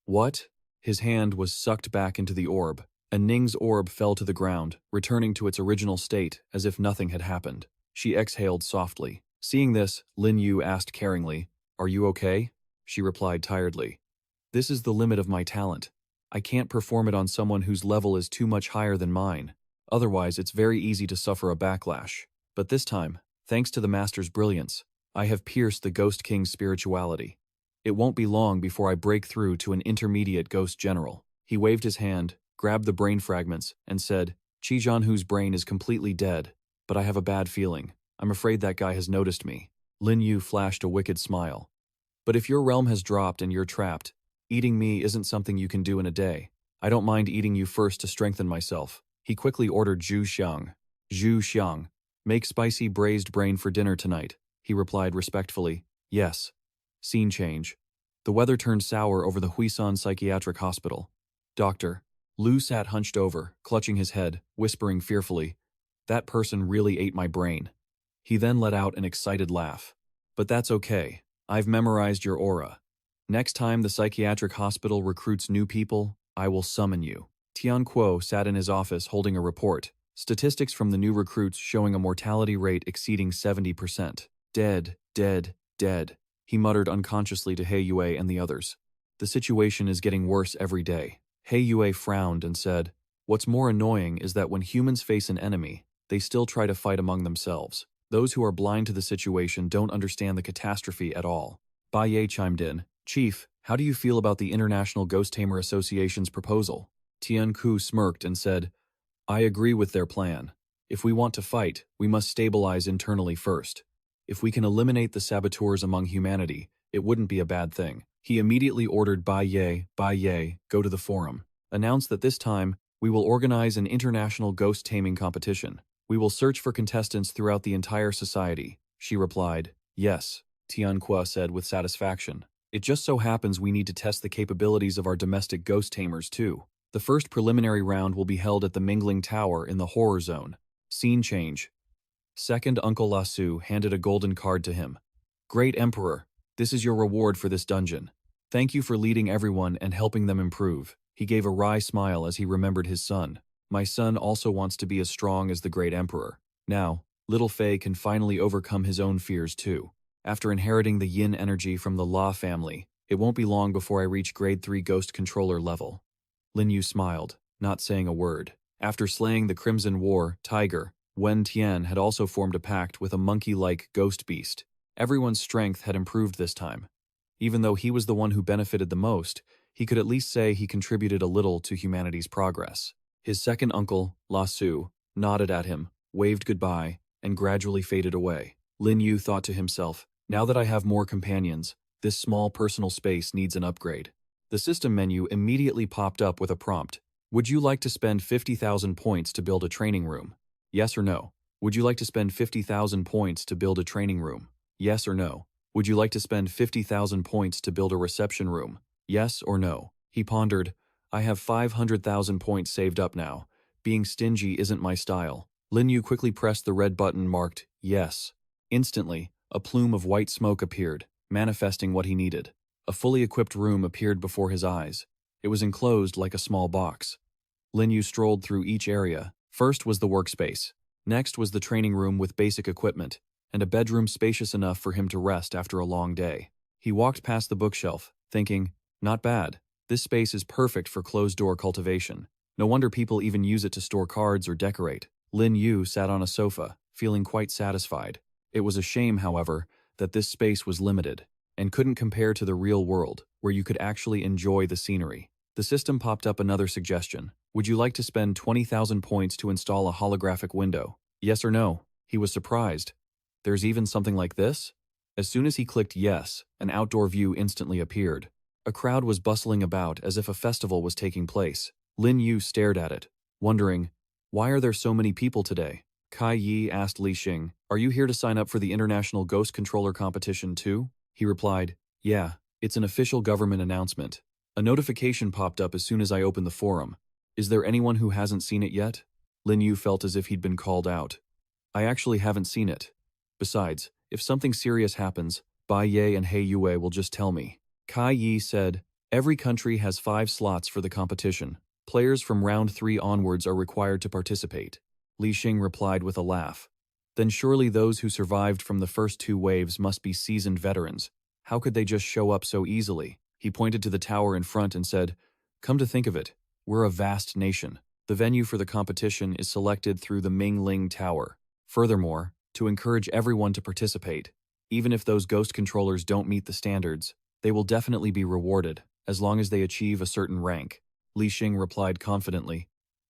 S1: What? His hand was sucked back into the orb, and Ning's orb fell to the ground, returning to its original state as if nothing had happened. She exhaled softly. Seeing this, Lin Yu asked caringly, "Are you okay?" She replied tiredly, "This is the limit of my talent. I can't perform it on someone whose level is too much higher than mine. Otherwise, it's very easy to suffer a backlash. But this time, thanks to the Master's brilliance, I have pierced the Ghost King's spirituality. It won't be long before I break through to an intermediate Ghost General." He waved his hand, grabbed the brain fragments, and said, "Qi Zhanhu's brain is completely dead, but I have a bad feeling. I'm afraid that guy has noticed me." Lin Yu flashed a wicked smile. "But if your realm has dropped and you're trapped, eating me isn't something you can do in a day. I don't mind eating you first to strengthen myself." He quickly ordered Zhu Xiang. "Zhu Xiang, make spicy braised brain for dinner tonight," he replied respectfully. "Yes." Scene change. The weather turned sour over the Huisan Psychiatric Hospital. Doctor. Lu sat hunched over, clutching his head, whispering fearfully, "That person really ate my brain." He then let out an excited laugh. "But that's okay. I've memorized your aura. Next time the psychiatric hospital recruits new people, I will summon you." Tian Kuo sat in his office holding a report, statistics from the new recruits showing a mortality rate exceeding 70%. "Dead, dead, dead," he muttered unconsciously to He Yue and the others. "The situation is getting worse every day." He Yue frowned and said, "What's more annoying is that when humans face an enemy, they still try to fight among themselves. Those who are blind to the situation don't understand the catastrophe at all." Bai Ye chimed in, "Chief, how do you feel about the International Ghost Tamer Association's proposal?" Tian Ku smirked and said, "I agree with their plan. If we want to fight, we must stabilize internally first. If we can eliminate the saboteurs among humanity, it wouldn't be a bad thing." He immediately ordered Bai Ye, go to the forum. Announce that this time, we will organize an international ghost taming competition. We will search for contestants throughout the entire society. She replied, "Yes," Tian Kuo said with satisfaction. "It just so happens we need to test the capabilities of our domestic ghost tamers too. The first preliminary round will be held at the Mingling Tower in the Horror Zone." Scene change. Second Uncle Lasu handed a golden card to him. "Great Emperor, this is your reward for this dungeon. Thank you for leading everyone and helping them improve." He gave a wry smile as he remembered his son. "My son also wants to be as strong as the Great Emperor. Now, little Fei can finally overcome his own fears too. After inheriting the yin energy from the La family, it won't be long before I reach grade 3 ghost controller level." Lin Yu smiled, not saying a word. After slaying the Crimson War Tiger, Wen Tian had also formed a pact with a monkey-like ghost beast. Everyone's strength had improved this time. Even though he was the one who benefited the most, he could at least say he contributed a little to humanity's progress. His second uncle, La Su, nodded at him, waved goodbye, and gradually faded away. Lin Yu thought to himself, "Now that I have more companions, this small personal space needs an upgrade." The system menu immediately popped up with a prompt. "Would you like to spend 50,000 points to build a training room? Yes or no? Would you like to spend 50,000 points to build a training room? Yes or no? Would you like to spend 50,000 points to build a reception room? Yes or no?" He pondered, "I have 500,000 points saved up now. Being stingy isn't my style." Lin Yu quickly pressed the red button marked Yes. Instantly, a plume of white smoke appeared, manifesting what he needed. A fully equipped room appeared before his eyes. It was enclosed like a small box. Lin Yu strolled through each area. First was the workspace. Next was the training room with basic equipment, and a bedroom spacious enough for him to rest after a long day. He walked past the bookshelf, thinking, "Not bad. This space is perfect for closed-door cultivation. No wonder people even use it to store cards or decorate." Lin Yu sat on a sofa, feeling quite satisfied. It was a shame, however, that this space was limited, and couldn't compare to the real world, where you could actually enjoy the scenery. The system popped up another suggestion. "Would you like to spend 20,000 points to install a holographic window? Yes or no?" He was surprised. There's even something like this? As soon as he clicked yes, an outdoor view instantly appeared. A crowd was bustling about as if a festival was taking place. Lin Yu stared at it, wondering, why are there so many people today? Kai Yi asked Li Xing, "Are you here to sign up for the International Ghost Controller competition too?" He replied, "Yeah, it's an official government announcement." A notification popped up as soon as I opened the forum. "Is there anyone who hasn't seen it yet?" Lin Yu felt as if he'd been called out. "I actually haven't seen it. Besides, if something serious happens, Bai Ye and He Yue will just tell me." Kai Yi said, "Every country has 5 slots for the competition. Players from round 3 onwards are required to participate. Li Xing replied with a laugh. Then surely those who survived from the first 2 waves must be seasoned veterans. How could they just show up so easily? He pointed to the tower in front and said, "Come to think of it, we're a vast nation. The venue for the competition is selected through the Mingling Tower. Furthermore, to encourage everyone to participate, even if those ghost controllers don't meet the standards, they will definitely be rewarded, as long as they achieve a certain rank." Li Xing replied confidently.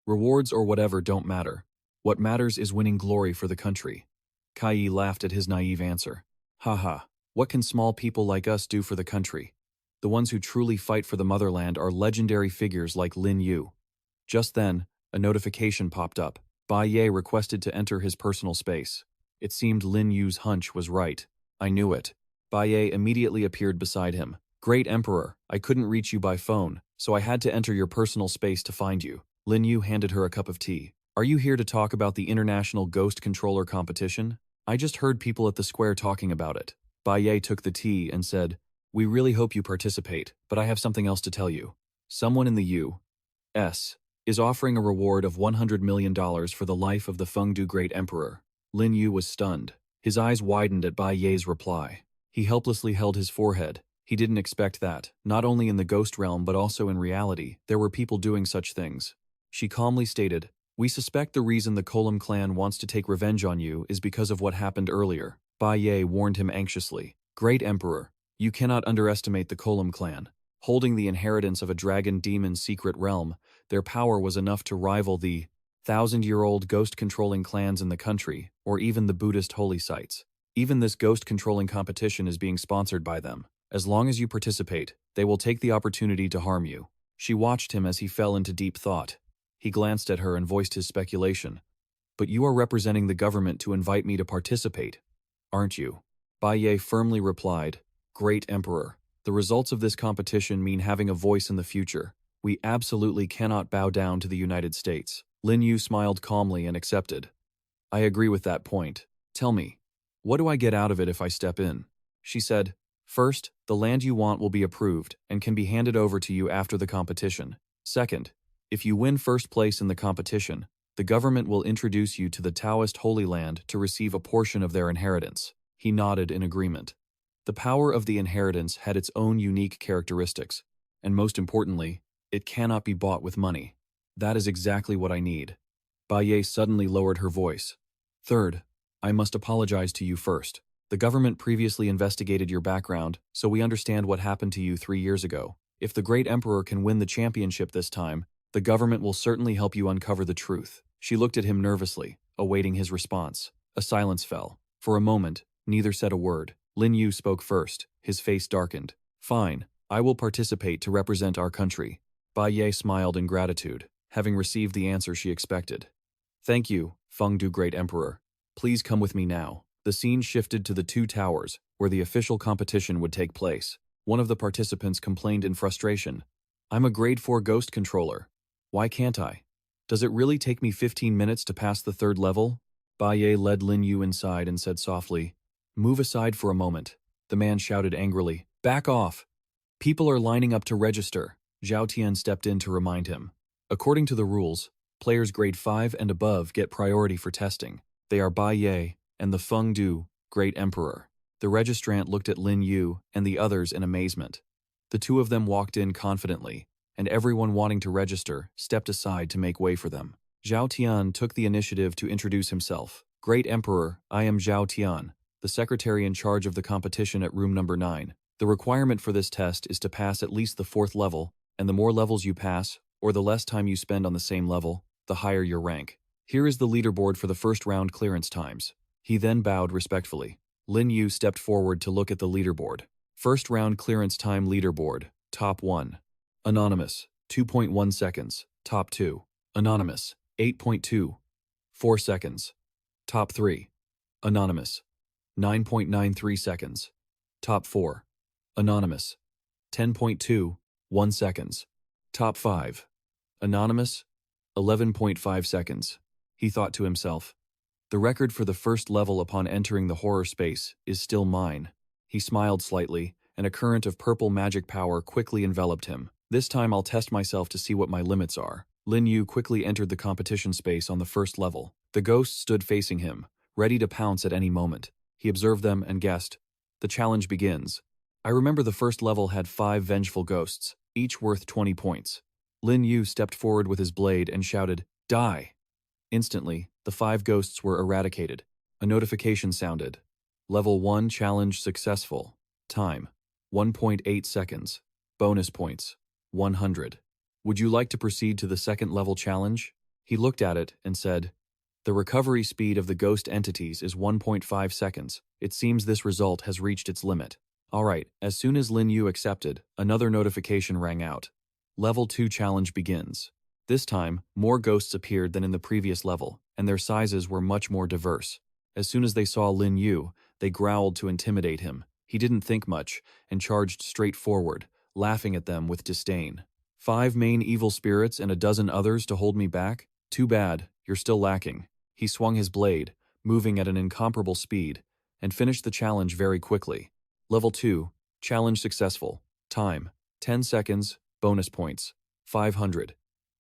S1: "Rewards or whatever don't matter. What matters is winning glory for the country." Kai Yi laughed at his naive answer. "Haha, what can small people like us do for the country? The ones who truly fight for the motherland are legendary figures like Lin Yu." Just then, a notification popped up. Bai Ye requested to enter his personal space. It seemed Lin Yu's hunch was right. "I knew it." Bai Ye immediately appeared beside him. "Great Emperor, I couldn't reach you by phone, so I had to enter your personal space to find you." Lin Yu handed her a cup of tea. "Are you here to talk about the International Ghost Controller Competition? I just heard people at the square talking about it." Bai Ye took the tea and said, "We really hope you participate, but I have something else to tell you. Someone in the U.S. is offering a reward of $100 million for the life of the Fengdu Great Emperor." Lin Yu was stunned. His eyes widened at Bai Ye's reply. He helplessly held his forehead. He didn't expect that, not only in the ghost realm but also in reality, there were people doing such things. She calmly stated, "We suspect the reason the Colum clan wants to take revenge on you is because of what happened earlier." Bai Ye warned him anxiously. "Great Emperor, you cannot underestimate the Colum clan. Holding the inheritance of a dragon demon's secret realm, their power was enough to rival the 1,000-year-old ghost-controlling clans in the country, or even the Buddhist holy sites. Even this ghost-controlling competition is being sponsored by them. As long as you participate, they will take the opportunity to harm you." She watched him as he fell into deep thought. He glanced at her and voiced his speculation. "But you are representing the government to invite me to participate, aren't you?" Bai Ye firmly replied, "Great Emperor, the results of this competition mean having a voice in the future. We absolutely cannot bow down to the United States." Lin Yu smiled calmly and accepted. "I agree with that point. Tell me, what do I get out of it if I step in?" She said, "First, the land you want will be approved and can be handed over to you after the competition. Second, if you win first place in the competition, the government will introduce you to the Taoist Holy Land to receive a portion of their inheritance." He nodded in agreement. The power of the inheritance had its own unique characteristics, and most importantly, it cannot be bought with money. That is exactly what I need. Bai Ye suddenly lowered her voice. "Third, I must apologize to you first. The government previously investigated your background, so we understand what happened to you 3 years ago. If the Great Emperor can win the championship this time, the government will certainly help you uncover the truth." She looked at him nervously, awaiting his response. A silence fell. For a moment, neither said a word. Lin Yu spoke first. His face darkened. "Fine, I will participate to represent our country." Bai Ye smiled in gratitude, having received the answer she expected. "Thank you, Fengdu Great Emperor. Please come with me now." The scene shifted to the 2 towers, where the official competition would take place. One of the participants complained in frustration. "I'm a grade 4 ghost controller. Why can't I? Does it really take me 15 minutes to pass the 3rd level?" Bai Ye led Lin Yu inside and said softly, "Move aside for a moment." The man shouted angrily, "Back off! People are lining up to register." Zhao Tian stepped in to remind him. According to the rules, players grade 5 and above get priority for testing. They are Bai Ye and the Fengdu Great Emperor. The registrant looked at Lin Yu and the others in amazement. The 2 of them walked in confidently, and everyone wanting to register stepped aside to make way for them. Zhao Tian took the initiative to introduce himself. "Great Emperor, I am Zhao Tian, the secretary in charge of the competition at room number 9. The requirement for this test is to pass at least the 4th level, and the more levels you pass, or the less time you spend on the same level, the higher your rank. Here is the leaderboard for the first round clearance times." He then bowed respectfully. Lin Yu stepped forward to look at the leaderboard. First round clearance time leaderboard. Top 1. Anonymous, 2.1 seconds. Top 2. Anonymous, 8.2. 4 seconds. Top 3. Anonymous, 9.93 seconds. Top 4. Anonymous, 10.2. 1 seconds. Top 5. Anonymous, 11.5 seconds. He thought to himself, "The record for the first level upon entering the horror space is still mine." He smiled slightly, and a current of purple magic power quickly enveloped him. This time I'll test myself to see what my limits are. Lin Yu quickly entered the competition space on the first level. The ghosts stood facing him, ready to pounce at any moment. He observed them and guessed. The challenge begins. I remember the first level had 5 vengeful ghosts, each worth 20 points. Lin Yu stepped forward with his blade and shouted, "Die!" Instantly, the 5 ghosts were eradicated. A notification sounded. Level 1 challenge successful. Time: 1.8 seconds. Bonus points: 100. Would you like to proceed to the second level challenge? He looked at it and said, the recovery speed of the ghost entities is 1.5 seconds. It seems this result has reached its limit. Alright, as soon as Lin Yu accepted, another notification rang out. Level 2 challenge begins. This time, more ghosts appeared than in the previous level, and their sizes were much more diverse. As soon as they saw Lin Yu, they growled to intimidate him. He didn't think much, and charged straight forward, laughing at them with disdain. 5 main evil spirits and a dozen others to hold me back? Too bad, you're still lacking. He swung his blade, moving at an incomparable speed, and finished the challenge very quickly. Level 2, challenge successful. Time: 10 seconds, bonus points: 500.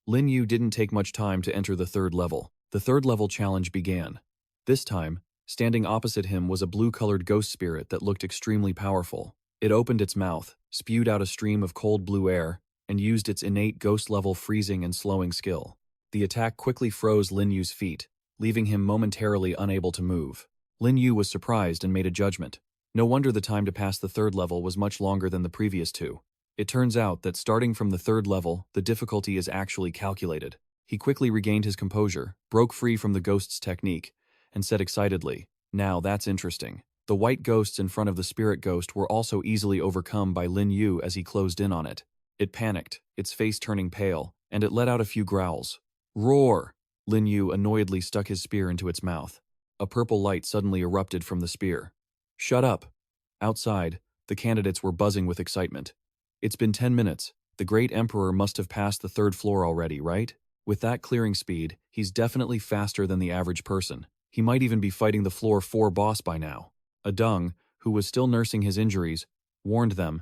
S1: Lin Yu didn't take much time to enter the third level. The third level challenge began. This time, standing opposite him was a blue-colored ghost spirit that looked extremely powerful. It opened its mouth, spewed out a stream of cold blue air, and used its innate ghost-level freezing and slowing skill. The attack quickly froze Lin Yu's feet, leaving him momentarily unable to move. Lin Yu was surprised and made a judgment. No wonder the time to pass the third level was much longer than the previous 2. It turns out that starting from the third level, the difficulty is actually calculated. He quickly regained his composure, broke free from the ghost's technique, and said excitedly, "Now that's interesting." The white ghosts in front of the spirit ghost were also easily overcome by Lin Yu as he closed in on it. It panicked, its face turning pale, and it let out a few growls. "Roar!" Lin Yu annoyedly stuck his spear into its mouth. A purple light suddenly erupted from the spear. "Shut up!" Outside, the candidates were buzzing with excitement. "It's been 10 minutes. The Great Emperor must have passed the third floor already, right? With that clearing speed, he's definitely faster than the average person. He might even be fighting the floor 4 boss by now." A Dung, who was still nursing his injuries, warned them,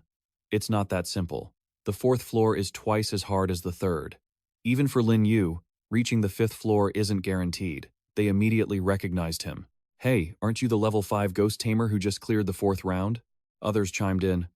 S1: "It's not that simple. The 4th floor is twice as hard as the 3rd. Even for Lin Yu, reaching the 5th floor isn't guaranteed." They immediately recognized him. "Hey, aren't you the level 5 ghost tamer who just cleared the 4th round?" Others chimed in.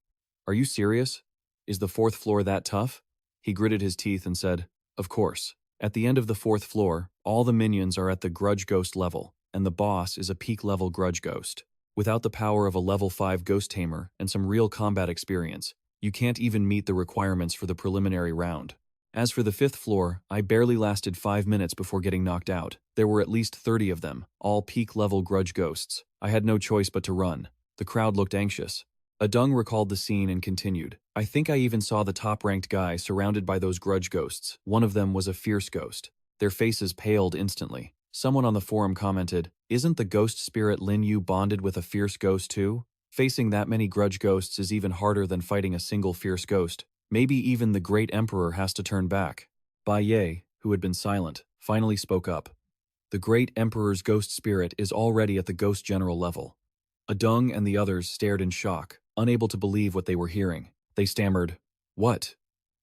S1: "Are you serious? Is the 4th floor that tough?" He gritted his teeth and said, "Of course. At the end of the 4th floor, all the minions are at the grudge ghost level, and the boss is a peak level grudge ghost. Without the power of a level 5 ghost tamer and some real combat experience, you can't even meet the requirements for the preliminary round. As for the 5th floor, I barely lasted 5 minutes before getting knocked out. There were at least 30 of them, all peak-level grudge ghosts. I had no choice but to run." The crowd looked anxious. A Dung recalled the scene and continued, "I think I even saw the top-ranked guy surrounded by those grudge ghosts. One of them was a fierce ghost. Their faces paled instantly. Someone on the forum commented, "Isn't the ghost spirit Lin Yu bonded with a fierce ghost too? Facing that many grudge ghosts is even harder than fighting a single fierce ghost. Maybe even the Great Emperor has to turn back." Bai Ye, who had been silent, finally spoke up. "The Great Emperor's ghost spirit is already at the ghost general level." A Dung and the others stared in shock, unable to believe what they were hearing. They stammered, "What?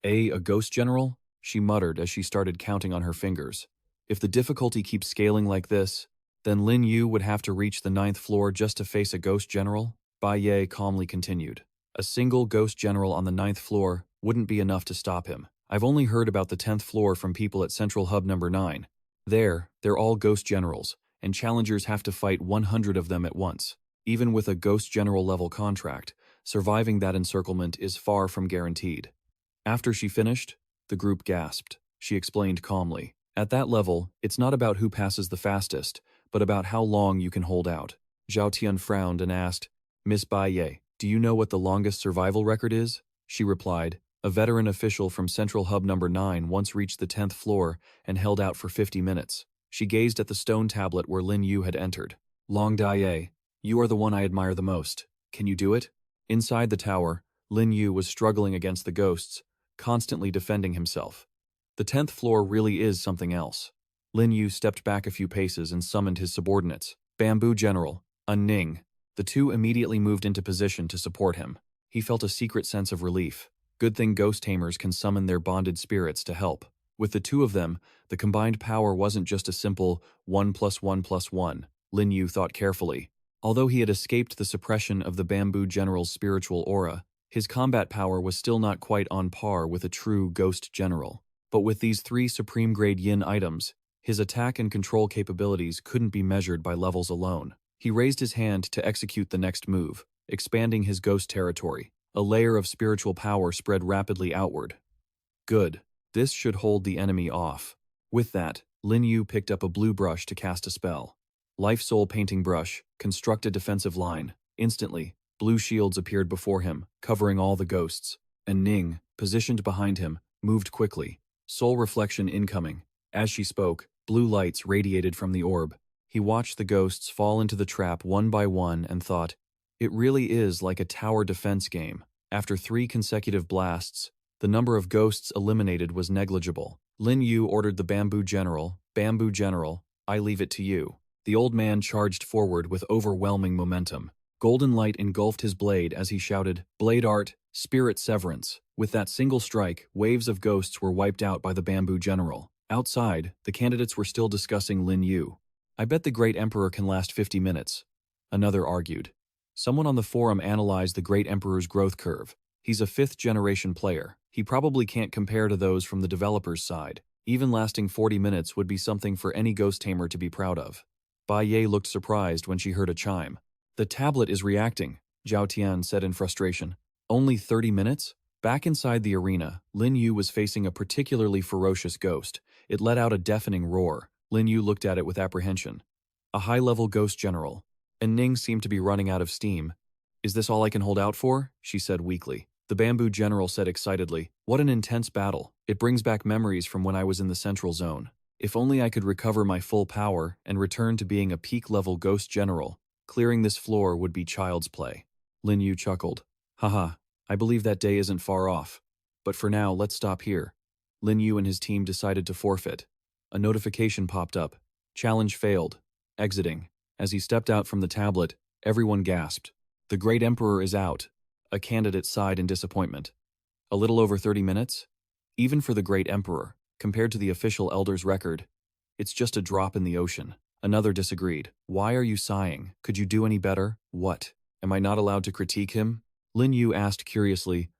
S1: A ghost general?" She muttered as she started counting on her fingers. "If the difficulty keeps scaling like this, then Lin Yu would have to reach the 9th floor just to face a ghost general?" Bai Ye calmly continued. "A single ghost general on the 9th floor wouldn't be enough to stop him. I've only heard about the 10th floor from people at Central Hub number 9. They're all ghost generals, and challengers have to fight 100 of them at once. Even with a ghost general level contract, surviving that encirclement is far from guaranteed." After she finished, the group gasped. She explained calmly, "At that level, it's not about who passes the fastest, but about how long you can hold out." Zhao Tian frowned and asked, "Miss Bai Ye, do you know what the longest survival record is?" She replied, "A veteran official from Central Hub number 9 once reached the 10th floor and held out for 50 minutes. She gazed at the stone tablet where Lin Yu had entered. "Long Dai, you are the one I admire the most. Can you do it?" Inside the tower, Lin Yu was struggling against the ghosts, constantly defending himself. The 10th floor really is something else. Lin Yu stepped back a few paces and summoned his subordinates. Bamboo General, Ning. The 2 immediately moved into position to support him. He felt a secret sense of relief. Good thing ghost tamers can summon their bonded spirits to help. With the two of them, the combined power wasn't just a simple 1 plus 1 plus 1, Lin Yu thought carefully. Although he had escaped the suppression of the bamboo general's spiritual aura, his combat power was still not quite on par with a true ghost general. But with these 3 supreme-grade yin items, his attack and control capabilities couldn't be measured by levels alone. He raised his hand to execute the next move, expanding his ghost territory. A layer of spiritual power spread rapidly outward. Good. This should hold the enemy off. With that, Lin Yu picked up a blue brush to cast a spell. Life Soul Painting Brush, construct a defensive line. Instantly, blue shields appeared before him, covering all the ghosts. And Ning, positioned behind him, moved quickly. Soul Reflection incoming. As she spoke, blue lights radiated from the orb. He watched the ghosts fall into the trap one by one and thought, it really is like a tower defense game. After 3 consecutive blasts, the number of ghosts eliminated was negligible. Lin Yu ordered the Bamboo General, I leave it to you. The old man charged forward with overwhelming momentum. Golden light engulfed his blade as he shouted, Blade Art, Spirit Severance. With that single strike, waves of ghosts were wiped out by the Bamboo General. Outside, the candidates were still discussing Lin Yu. I bet the Great Emperor can last 50 minutes. Another argued. Someone on the forum analyzed the Great Emperor's growth curve. He's a 5th-generation player. He probably can't compare to those from the developer's side. Even lasting 40 minutes would be something for any ghost tamer to be proud of. Bai Ye looked surprised when she heard a chime. The tablet is reacting, Zhao Tian said in frustration. Only 30 minutes? Back inside the arena, Lin Yu was facing a particularly ferocious ghost. It let out a deafening roar. Lin Yu looked at it with apprehension. A high-level ghost general. And Ning seemed to be running out of steam. Is this all I can hold out for? She said weakly. The Bamboo General said excitedly, What an intense battle. It brings back memories from when I was in the Central Zone. If only I could recover my full power and return to being a peak-level ghost general, clearing this floor would be child's play. Lin Yu chuckled. Haha, I believe that day isn't far off. But for now, let's stop here. Lin Yu and his team decided to forfeit. A notification popped up. Challenge failed. Exiting. As he stepped out from the tablet, everyone gasped. The Great Emperor is out. A candidate sighed in disappointment. A little over 30 minutes? Even for the Great Emperor, compared to the official Elder's record, it's just a drop in the ocean. Another disagreed. Why are you sighing? Could you do any better? What? Am I not allowed to critique him? Lin Yu asked curiously.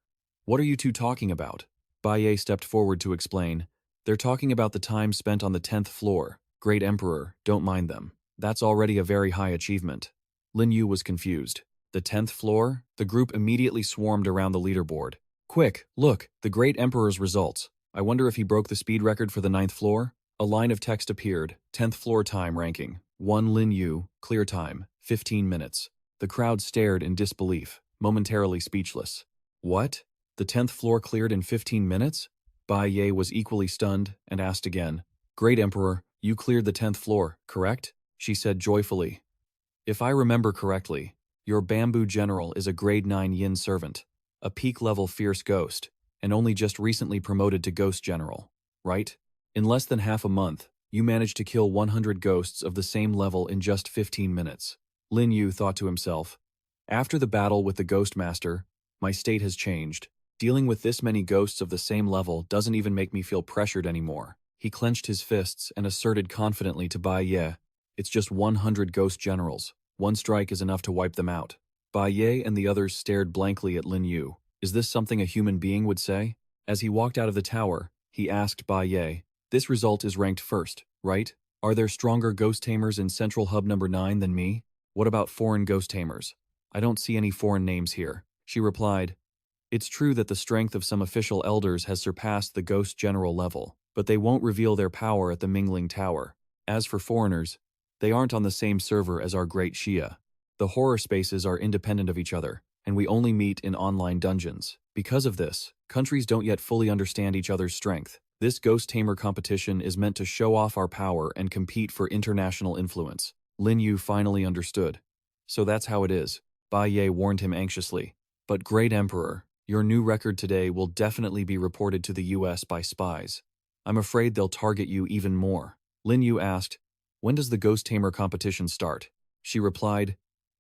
S1: What are you two talking about? Bai Ye stepped forward to explain. They're talking about the time spent on the 10th floor. Great Emperor, don't mind them. That's already a very high achievement. Lin Yu was confused. The 10th floor? The group immediately swarmed around the leaderboard. Quick, look, the Great Emperor's results. I wonder if he broke the speed record for the 9th floor? A line of text appeared. 10th floor time ranking. 1 Lin Yu, clear time, 15 minutes. The crowd stared in disbelief, momentarily speechless. What? The 10th floor cleared in 15 minutes? Bai Ye was equally stunned and asked again. Great Emperor, you cleared the 10th floor, correct? She said joyfully. If I remember correctly, your Bamboo General is a grade 9 Yin servant, a peak-level fierce ghost, and only just recently promoted to Ghost General, right? In less than half a month, you managed to kill 100 ghosts of the same level in just 15 minutes. Lin Yu thought to himself, after the battle with the Ghost Master, my state has changed. Dealing with this many ghosts of the same level doesn't even make me feel pressured anymore. He clenched his fists and asserted confidently to Bai Ye, it's just 100 ghost generals. One strike is enough to wipe them out. Bai Ye and the others stared blankly at Lin Yu. Is this something a human being would say? As he walked out of the tower, he asked Bai Ye, this result is ranked first, right? Are there stronger ghost tamers in Central Hub number 9 than me? What about foreign ghost tamers? I don't see any foreign names here. She replied, it's true that the strength of some official elders has surpassed the ghost general level, but they won't reveal their power at the Mingling Tower. As for foreigners, they aren't on the same server as our great Xia. The horror spaces are independent of each other, and we only meet in online dungeons. Because of this, countries don't yet fully understand each other's strength. This Ghost Tamer competition is meant to show off our power and compete for international influence. Lin Yu finally understood. So that's how it is, Bai Ye warned him anxiously. But Great Emperor, your new record today will definitely be reported to the US by spies. I'm afraid they'll target you even more. Lin Yu asked, when does the Ghost Tamer competition start? She replied,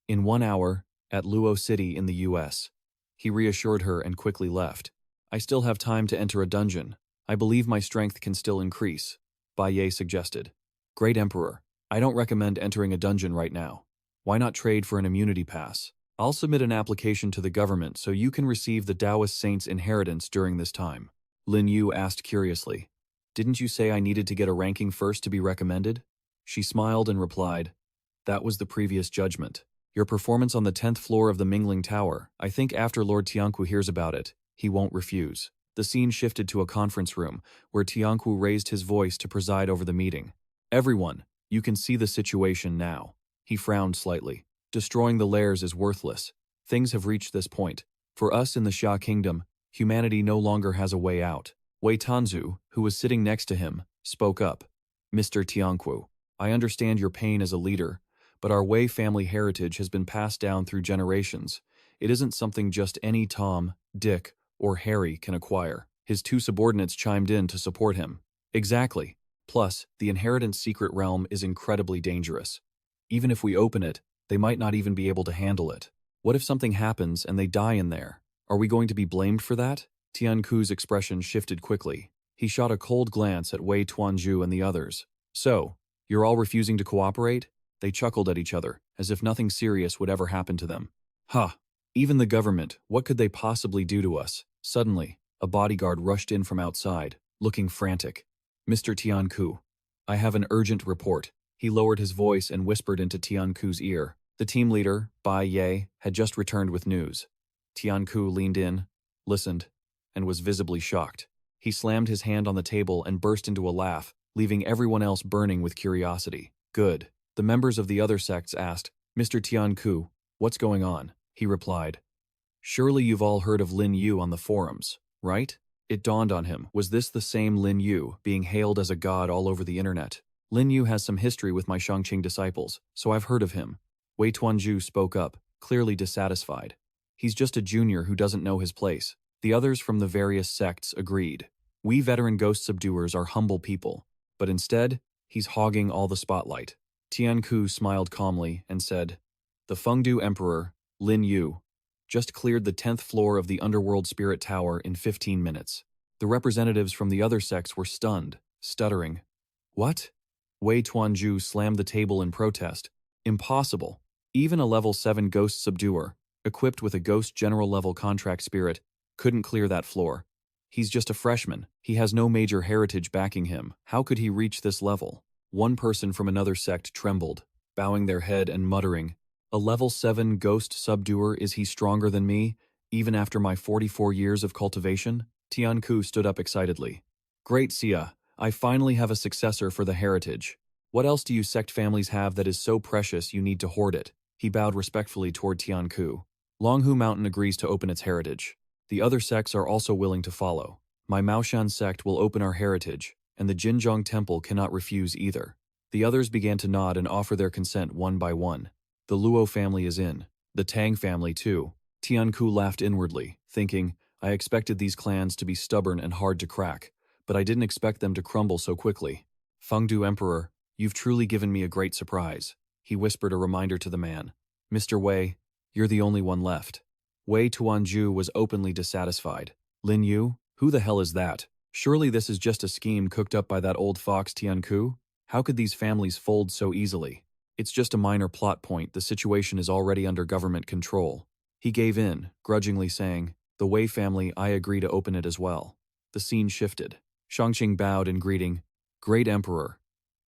S1: in 1 hour, at Luo City in the US. He reassured her and quickly left. I still have time to enter a dungeon. I believe my strength can still increase, Bai Ye suggested. Great Emperor, I don't recommend entering a dungeon right now. Why not trade for an immunity pass? I'll submit an application to the government so you can receive the Taoist Saint's inheritance during this time. Lin Yu asked curiously. Didn't you say I needed to get a ranking first to be recommended? She smiled and replied, that was the previous judgment. Your performance on the 10th floor of the Mingling Tower, I think after Lord Tianku hears about it, he won't refuse. The scene shifted to a conference room, where Tianku raised his voice to preside over the meeting. Everyone, you can see the situation now. He frowned slightly. Destroying the lairs is worthless. Things have reached this point. For us in the Xia Kingdom, humanity no longer has a way out. Wei Tanzu, who was sitting next to him, spoke up. Mr. Tianku, I understand your pain as a leader, but our Wei family heritage has been passed down through generations. It isn't something just any Tom, Dick, or Harry can acquire. His two subordinates chimed in to support him. Exactly. Plus, the inheritance secret realm is incredibly dangerous. Even if we open it, they might not even be able to handle it. What if something happens and they die in there? Are we going to be blamed for that? Tianku's expression shifted quickly. He shot a cold glance at Wei Tuanzhu and the others. So, you're all refusing to cooperate? They chuckled at each other, as if nothing serious would ever happen to them. Ha! Even the government, what could they possibly do to us? Suddenly, a bodyguard rushed in from outside, looking frantic. Mr. Tianku, I have an urgent report. He lowered his voice and whispered into Tianku's ear. The team leader, Bai Ye, had just returned with news. Tianku leaned in, listened, and was visibly shocked. He slammed his hand on the table and burst into a laugh, leaving everyone else burning with curiosity. Good. The members of the other sects asked, Mr. Tianku, what's going on? He replied, surely you've all heard of Lin Yu on the forums, right? It dawned on him, was this the same Lin Yu, being hailed as a god all over the internet? Lin Yu has some history with my Shangqing disciples, so I've heard of him. Wei Tuanzhu spoke up, clearly dissatisfied. He's just a junior who doesn't know his place. The others from the various sects agreed. We veteran ghost subduers are humble people, but instead, he's hogging all the spotlight. Tianku smiled calmly and said, the Fengdu Emperor, Lin Yu, just cleared the 10th floor of the Underworld Spirit Tower in 15 minutes. The representatives from the other sects were stunned, stuttering. What? Wei Tuanzhu slammed the table in protest. Impossible. Even a level 7 ghost subduer, equipped with a ghost general level contract spirit, couldn't clear that floor. He's just a freshman. He has no major heritage backing him. How could he reach this level? One person from another sect trembled, bowing their head and muttering, a level 7 ghost subduer, is he stronger than me, even after my 44 years of cultivation? Tianku stood up excitedly. Great Xia, I finally have a successor for the heritage. What else do you sect families have that is so precious you need to hoard it? He bowed respectfully toward Tianku. Longhu Mountain agrees to open its heritage. The other sects are also willing to follow. My Maoshan sect will open our heritage, and the Jinzhong Temple cannot refuse either. The others began to nod and offer their consent one by one. The Luo family is in. The Tang family too. Tianku laughed inwardly, thinking, I expected these clans to be stubborn and hard to crack, but I didn't expect them to crumble so quickly. Fengdu Emperor, you've truly given me a great surprise. He whispered a reminder to the man. Mr. Wei, you're the only one left. Wei Tuanzhu was openly dissatisfied. Lin Yu? Who the hell is that? Surely this is just a scheme cooked up by that old fox Tianku? How could these families fold so easily? It's just a minor plot point. The situation is already under government control. He gave in, grudgingly saying, the Wei family, I agree to open it as well. The scene shifted. Shangqing bowed in greeting. Great Emperor.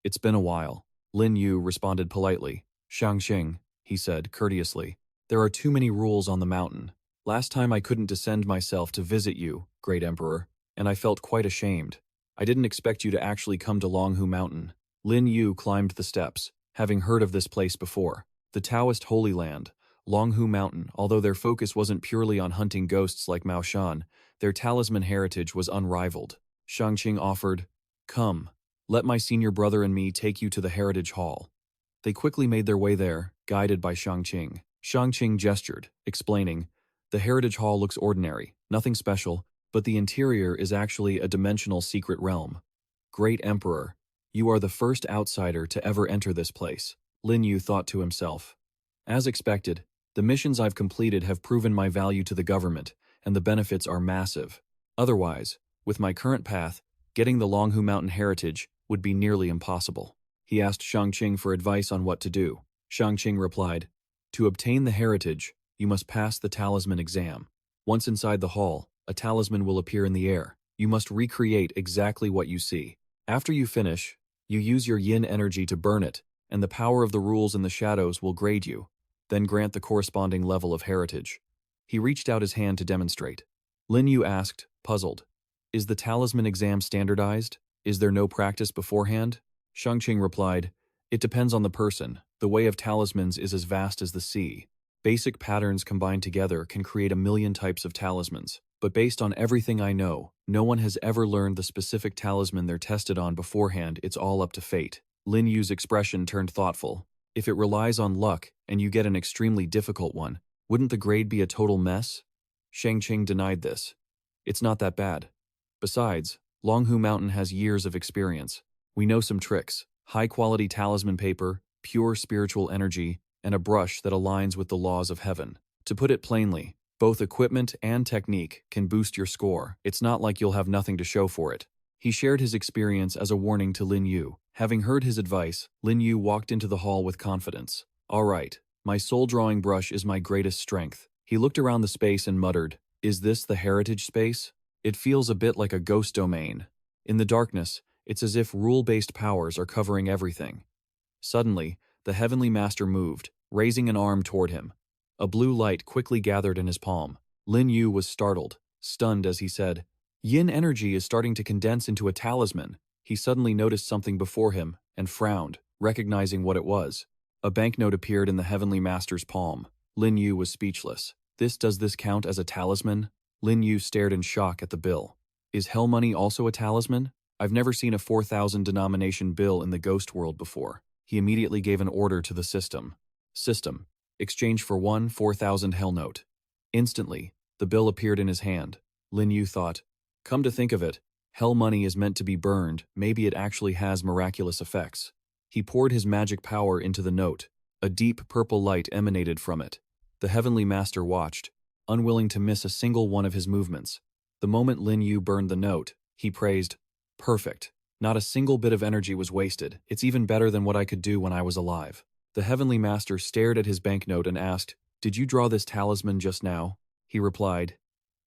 S1: It's been a while. Lin Yu responded politely. Shangqing, he said courteously. There are too many rules on the mountain. Last time I couldn't descend myself to visit you, Great Emperor, and I felt quite ashamed. I didn't expect you to actually come to Longhu Mountain. Lin Yu climbed the steps, having heard of this place before. The Taoist Holy Land, Longhu Mountain, although their focus wasn't purely on hunting ghosts like Mao Shan, their talisman heritage was unrivaled. Shangqing offered, come, let my senior brother and me take you to the Heritage Hall. They quickly made their way there, guided by Shangqing. Shangqing gestured, explaining, the Heritage Hall looks ordinary, nothing special, but the interior is actually a dimensional secret realm. Great Emperor, you are the first outsider to ever enter this place, Lin Yu thought to himself. As expected, the missions I've completed have proven my value to the government, and the benefits are massive. Otherwise, with my current path, getting the Longhu Mountain heritage would be nearly impossible. He asked Shangqing for advice on what to do. Shangqing replied, "To obtain the heritage, you must pass the talisman exam. Once inside the hall, a talisman will appear in the air. You must recreate exactly what you see. After you finish, you use your yin energy to burn it, and the power of the rules in the shadows will grade you, then grant the corresponding level of heritage." He reached out his hand to demonstrate. Lin Yu asked, puzzled, "Is the talisman exam standardized? Is there no practice beforehand?" Shangqing replied, "It depends on the person. The way of talismans is as vast as the sea. Basic patterns combined together can create a million types of talismans. But based on everything I know, no one has ever learned the specific talisman they're tested on beforehand. It's all up to fate." Lin Yu's expression turned thoughtful. "If it relies on luck and you get an extremely difficult one, wouldn't the grade be a total mess?" Shangqing denied this. "It's not that bad. Besides, Longhu Mountain has years of experience. We know some tricks: high-quality talisman paper, pure spiritual energy, and a brush that aligns with the laws of heaven. To put it plainly, both equipment and technique can boost your score. It's not like you'll have nothing to show for it." He shared his experience as a warning to Lin Yu. Having heard his advice, Lin Yu walked into the hall with confidence. "All right, my soul drawing brush is my greatest strength." He looked around the space and muttered, "Is this the heritage space? It feels a bit like a ghost domain. In the darkness, it's as if rule-based powers are covering everything." Suddenly, the Heavenly Master moved, raising an arm toward him. A blue light quickly gathered in his palm. Lin Yu was startled, stunned as he said, "Yin energy is starting to condense into a talisman." He suddenly noticed something before him and frowned, recognizing what it was. A banknote appeared in the Heavenly Master's palm. Lin Yu was speechless. Does this count as a talisman?" Lin Yu stared in shock at the bill. "Is hell money also a talisman? I've never seen a 4,000 denomination bill in the ghost world before." He immediately gave an order to the system. "System, exchange for one 4,000 hell note." Instantly, the bill appeared in his hand. Lin Yu thought, "Come to think of it, hell money is meant to be burned. Maybe it actually has miraculous effects." He poured his magic power into the note. A deep purple light emanated from it. The Heavenly Master watched, unwilling to miss a single one of his movements. The moment Lin Yu burned the note, he praised, "Perfect. Not a single bit of energy was wasted. It's even better than what I could do when I was alive." The Heavenly Master stared at his banknote and asked, "Did you draw this talisman just now?" He replied,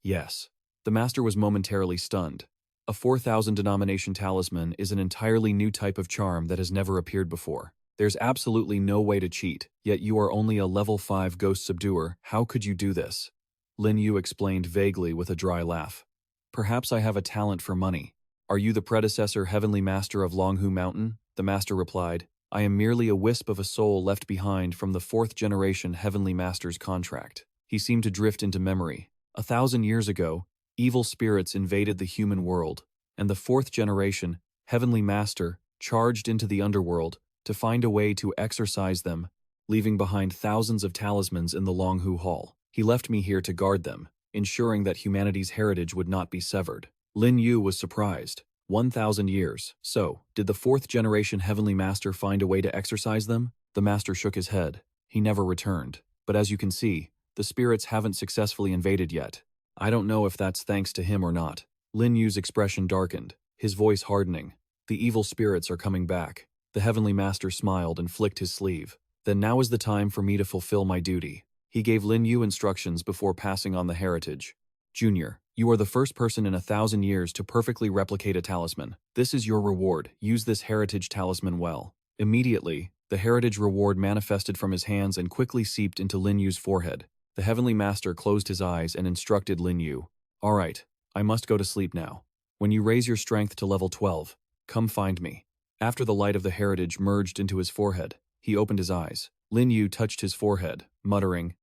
S1: "Yes." The Master was momentarily stunned. A 4,000 denomination talisman is an entirely new type of charm that has never appeared before. There's absolutely no way to cheat, yet you are only a level 5 ghost subduer. How could you do this?" Lin Yu explained vaguely with a dry laugh. "Perhaps I have a talent for money." "Are you the predecessor Heavenly Master of Longhu Mountain?" The Master replied, "I am merely a wisp of a soul left behind from the 4th generation Heavenly Master's contract." He seemed to drift into memory. 1,000 years ago, evil spirits invaded the human world, and the 4th generation Heavenly Master charged into the underworld to find a way to exorcise them, leaving behind thousands of talismans in the Longhu Hall. He left me here to guard them, ensuring that humanity's heritage would not be severed. Lin Yu was surprised. 1,000 years. So, did the 4th generation Heavenly Master find a way to exorcise them? The Master shook his head. He never returned. But as you can see, the spirits haven't successfully invaded yet. I don't know if that's thanks to him or not. Lin Yu's expression darkened, his voice hardening. The evil spirits are coming back. The Heavenly Master smiled and flicked his sleeve. Then now is the time for me to fulfill my duty. He gave Lin Yu instructions before passing on the heritage. Junior, you are the first person in 1,000 years to perfectly replicate a talisman. This is your reward. Use this heritage talisman well. Immediately, the heritage reward manifested from his hands and quickly seeped into Lin Yu's forehead. The Heavenly Master closed his eyes and instructed Lin Yu. All right, I must go to sleep now. When you raise your strength to level 12, come find me. After the light of the heritage merged into his forehead, he opened his eyes. Lin Yu touched his forehead, muttering,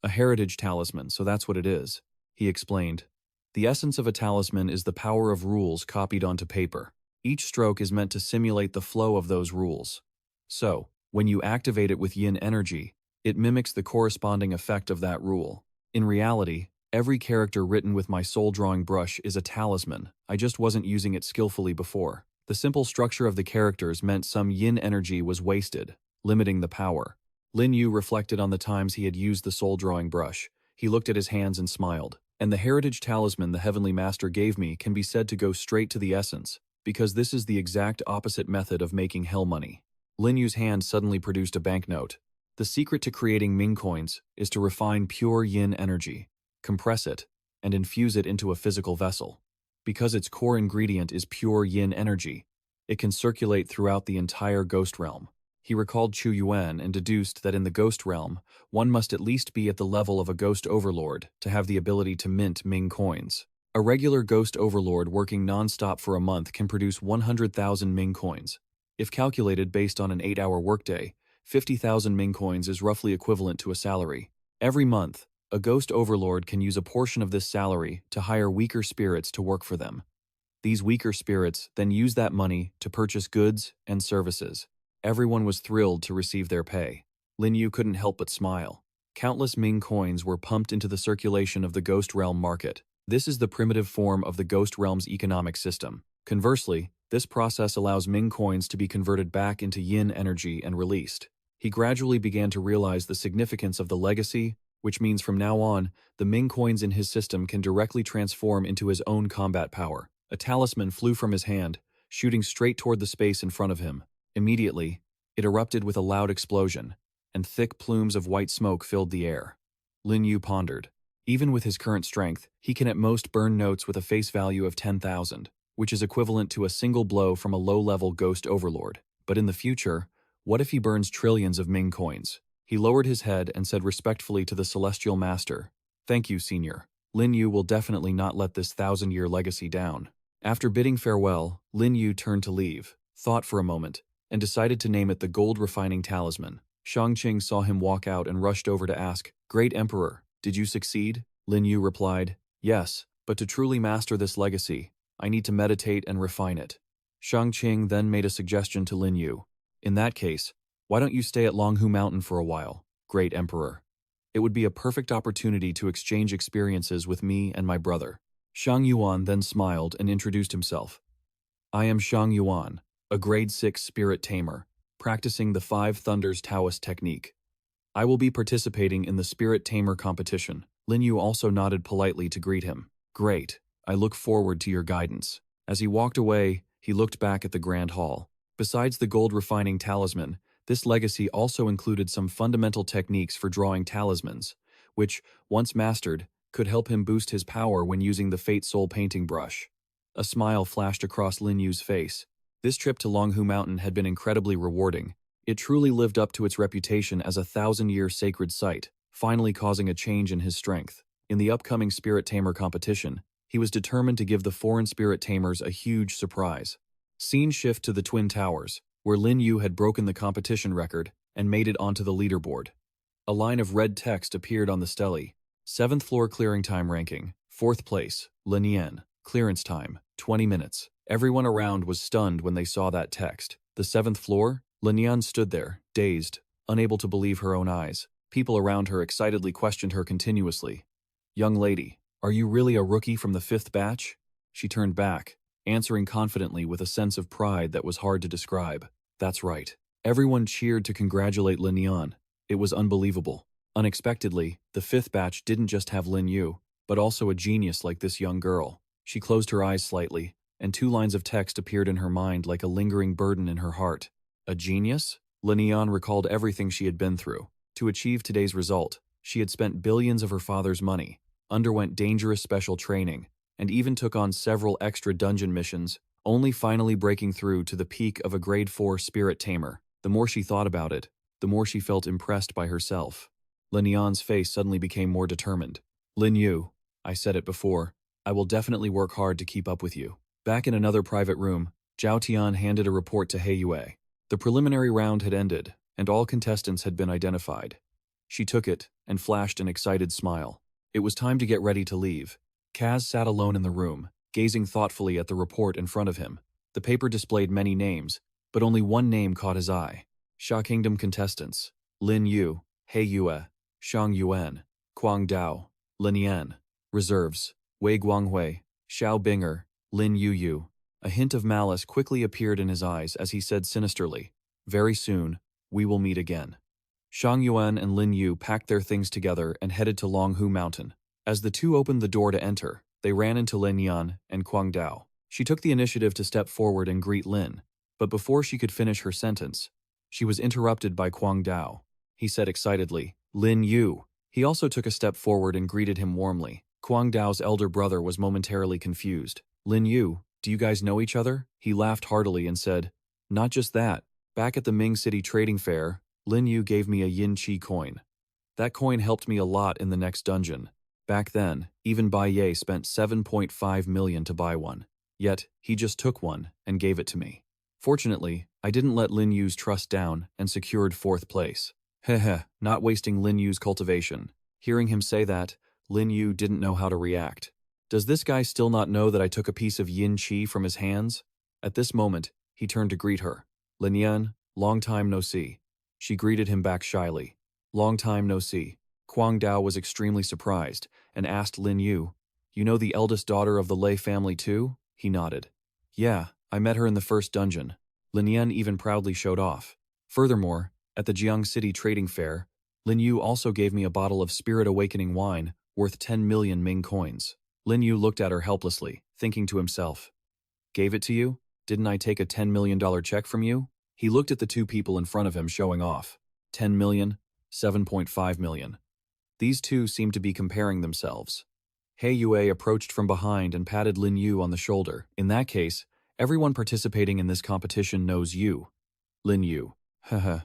S1: "A heritage talisman, so that's what it is." He explained, "The essence of a talisman is the power of rules copied onto paper. Each stroke is meant to simulate the flow of those rules. So, when you activate it with yin energy, it mimics the corresponding effect of that rule. In reality, every character written with my soul drawing brush is a talisman. I just wasn't using it skillfully before. The simple structure of the characters meant some yin energy was wasted, limiting the power." Lin Yu reflected on the times he had used the soul drawing brush. He looked at his hands and smiled. And the heritage talisman the Heavenly Master gave me can be said to go straight to the essence, because this is the exact opposite method of making hell money. Lin Yu's hand suddenly produced a banknote. The secret to creating Ming coins is to refine pure yin energy, compress it, and infuse it into a physical vessel. Because its core ingredient is pure yin energy, it can circulate throughout the entire ghost realm. He recalled Chu Yuan and deduced that in the ghost realm, one must at least be at the level of a ghost overlord to have the ability to mint Ming coins. A regular ghost overlord working non-stop for a month can produce 100,000 Ming coins. If calculated based on an 8-hour workday, 50,000 Ming coins is roughly equivalent to a salary. Every month, a ghost overlord can use a portion of this salary to hire weaker spirits to work for them. These weaker spirits then use that money to purchase goods and services. Everyone was thrilled to receive their pay. Lin Yu couldn't help but smile. Countless Ming coins were pumped into the circulation of the Ghost Realm market. This is the primitive form of the Ghost Realm's economic system. Conversely, this process allows Ming coins to be converted back into yin energy and released. He gradually began to realize the significance of the legacy, which means from now on, the Ming coins in his system can directly transform into his own combat power. A talisman flew from his hand, shooting straight toward the space in front of him. Immediately, it erupted with a loud explosion, and thick plumes of white smoke filled the air. Lin Yu pondered. Even with his current strength, he can at most burn notes with a face value of 10,000, which is equivalent to a single blow from a low-level ghost overlord. But in the future, what if he burns trillions of Ming coins? He lowered his head and said respectfully to the Celestial Master, "Thank you, Senior. Lin Yu will definitely not let this 1,000-year legacy down." After bidding farewell, Lin Yu turned to leave, thought for a moment, and decided to name it the Gold Refining Talisman. Shangqing saw him walk out and rushed over to ask, "Great Emperor, did you succeed?" Lin Yu replied, "Yes, but to truly master this legacy, I need to meditate and refine it." Shangqing then made a suggestion to Lin Yu. "In that case, why don't you stay at Longhu Mountain for a while, Great Emperor? It would be a perfect opportunity to exchange experiences with me and my brother." Shang Yuan then smiled and introduced himself. "I am Shang Yuan, a grade 6 Spirit-Tamer, practicing the Five Thunders Taoist technique. I will be participating in the Spirit-Tamer competition." Lin Yu also nodded politely to greet him. "Great, I look forward to your guidance." As he walked away, he looked back at the Grand Hall. Besides the gold refining talisman, this legacy also included some fundamental techniques for drawing talismans, which, once mastered, could help him boost his power when using the Fate Soul painting brush. A smile flashed across Lin Yu's face. This trip to Longhu Mountain had been incredibly rewarding. It truly lived up to its reputation as a 1,000-year sacred site, finally causing a change in his strength. In the upcoming Spirit-Tamer competition, he was determined to give the foreign Spirit-Tamers a huge surprise. Scene shift to the Twin Towers, where Lin Yu had broken the competition record and made it onto the leaderboard. A line of red text appeared on the stele. 7th floor clearing time ranking, 4th place, Lin Yan. Clearance time, 20 minutes. Everyone around was stunned when they saw that text. The 7th floor? Lin Yan stood there, dazed, unable to believe her own eyes. People around her excitedly questioned her continuously. "Young lady, are you really a rookie from the 5th batch?" She turned back, answering confidently with a sense of pride that was hard to describe. "That's right." Everyone cheered to congratulate Lin Yan. It was unbelievable. Unexpectedly, the 5th batch didn't just have Lin Yu, but also a genius like this young girl. She closed her eyes slightly, and 2 lines of text appeared in her mind like a lingering burden in her heart. A genius? Lin Yan recalled everything she had been through. To achieve today's result, she had spent billions of her father's money, underwent dangerous special training, and even took on several extra dungeon missions, only finally breaking through to the peak of a grade 4 Spirit-Tamer. The more she thought about it, the more she felt impressed by herself. Lin Yan's face suddenly became more determined. "Lin Yu, I said it before, I will definitely work hard to keep up with you." Back in another private room, Zhao Tian handed a report to He Yue. The preliminary round had ended, and all contestants had been identified. She took it and flashed an excited smile. It was time to get ready to leave. Kaz sat alone in the room, gazing thoughtfully at the report in front of him. The paper displayed many names, but only one name caught his eye. Sha Kingdom contestants: Lin Yu, He Yue, Shang Yuan, Kuang Dao, Lin Yan. Reserves: Wei Guanghui, Xiao Binger, Lin Yu. A hint of malice quickly appeared in his eyes as he said sinisterly, "Very soon, we will meet again." Shang Yuan and Lin Yu packed their things together and headed to Longhu Mountain. As the two opened the door to enter, they ran into Lin Yan and Kuang Dao. She took the initiative to step forward and greet Lin, but before she could finish her sentence, she was interrupted by Kuang Dao. He said excitedly, "Lin Yu." He also took a step forward and greeted him warmly. Kuang Dao's elder brother was momentarily confused. "Lin Yu, do you guys know each other?" He laughed heartily and said, "Not just that. Back at the Ming City Trading Fair, Lin Yu gave me a yin chi coin. That coin helped me a lot in the next dungeon. Back then, even Bai Ye spent 7.5 million to buy one. Yet, he just took one and gave it to me. Fortunately, I didn't let Lin Yu's trust down and secured 4th place. Heh, not wasting Lin Yu's cultivation." Hearing him say that, Lin Yu didn't know how to react. Does this guy still not know that I took a piece of yin chi from his hands? At this moment, he turned to greet her. "Lin Yan, long time no see." She greeted him back shyly. "Long time no see." Kuang Dao was extremely surprised and asked Lin Yu, "You know the eldest daughter of the Lei family too?" He nodded. "Yeah, I met her in the first dungeon." Lin Yan even proudly showed off. Furthermore, at the Jiang City Trading Fair, Lin Yu also gave me a bottle of Spirit Awakening wine worth 10 million Ming coins. Lin Yu looked at her helplessly, thinking to himself, "Gave it to you? Didn't I take a $10 million check from you?" He looked at the two people in front of him showing off. 10 million, 7.5 million. These two seemed to be comparing themselves. He Yue approached from behind and patted Lin Yu on the shoulder. "In that case, everyone participating in this competition knows you." Lin Yu. Haha.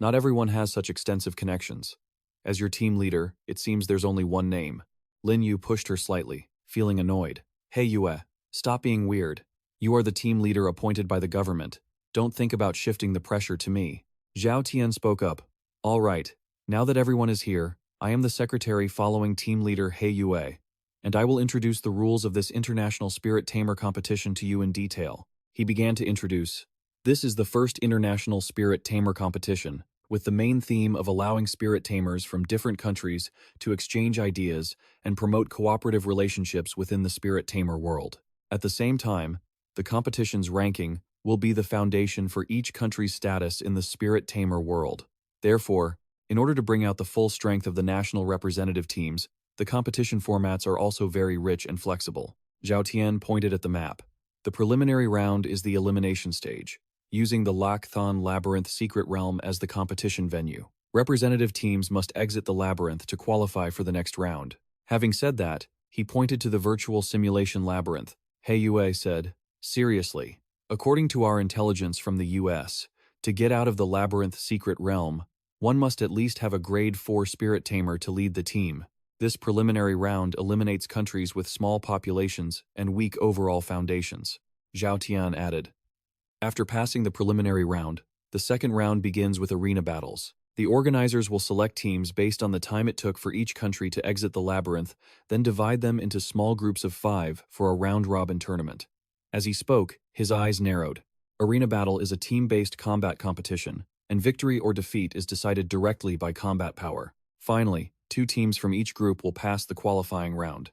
S1: "Not everyone has such extensive connections. As your team leader, it seems there's only one name." Lin Yu pushed her slightly, feeling annoyed. "He Yue, stop being weird. You are the team leader appointed by the government. Don't think about shifting the pressure to me." Zhao Tian spoke up. "All right, now that everyone is here, I am the secretary following team leader He Yue, and I will introduce the rules of this international Spirit-Tamer competition to you in detail." He began to introduce. This is the first international Spirit-Tamer competition, with the main theme of allowing Spirit-Tamers from different countries to exchange ideas and promote cooperative relationships within the Spirit-Tamer world. At the same time, the competition's ranking will be the foundation for each country's status in the Spirit-Tamer world. Therefore, in order to bring out the full strength of the national representative teams, the competition formats are also very rich and flexible. Zhao Tian pointed at the map. The preliminary round is the elimination stage, using the Lac-Thon Labyrinth Secret Realm as the competition venue. Representative teams must exit the labyrinth to qualify for the next round. Having said that, he pointed to the virtual simulation labyrinth. He Yue said, "Seriously, according to our intelligence from the US, to get out of the labyrinth secret realm, one must at least have a grade 4 Spirit-Tamer to lead the team. This preliminary round eliminates countries with small populations and weak overall foundations." Zhao Tian added. After passing the preliminary round, the second round begins with arena battles. The organizers will select teams based on the time it took for each country to exit the labyrinth, then divide them into small groups of 5 for a round-robin tournament. As he spoke, his eyes narrowed. Arena battle is a team-based combat competition, and victory or defeat is decided directly by combat power. Finally, 2 teams from each group will pass the qualifying round.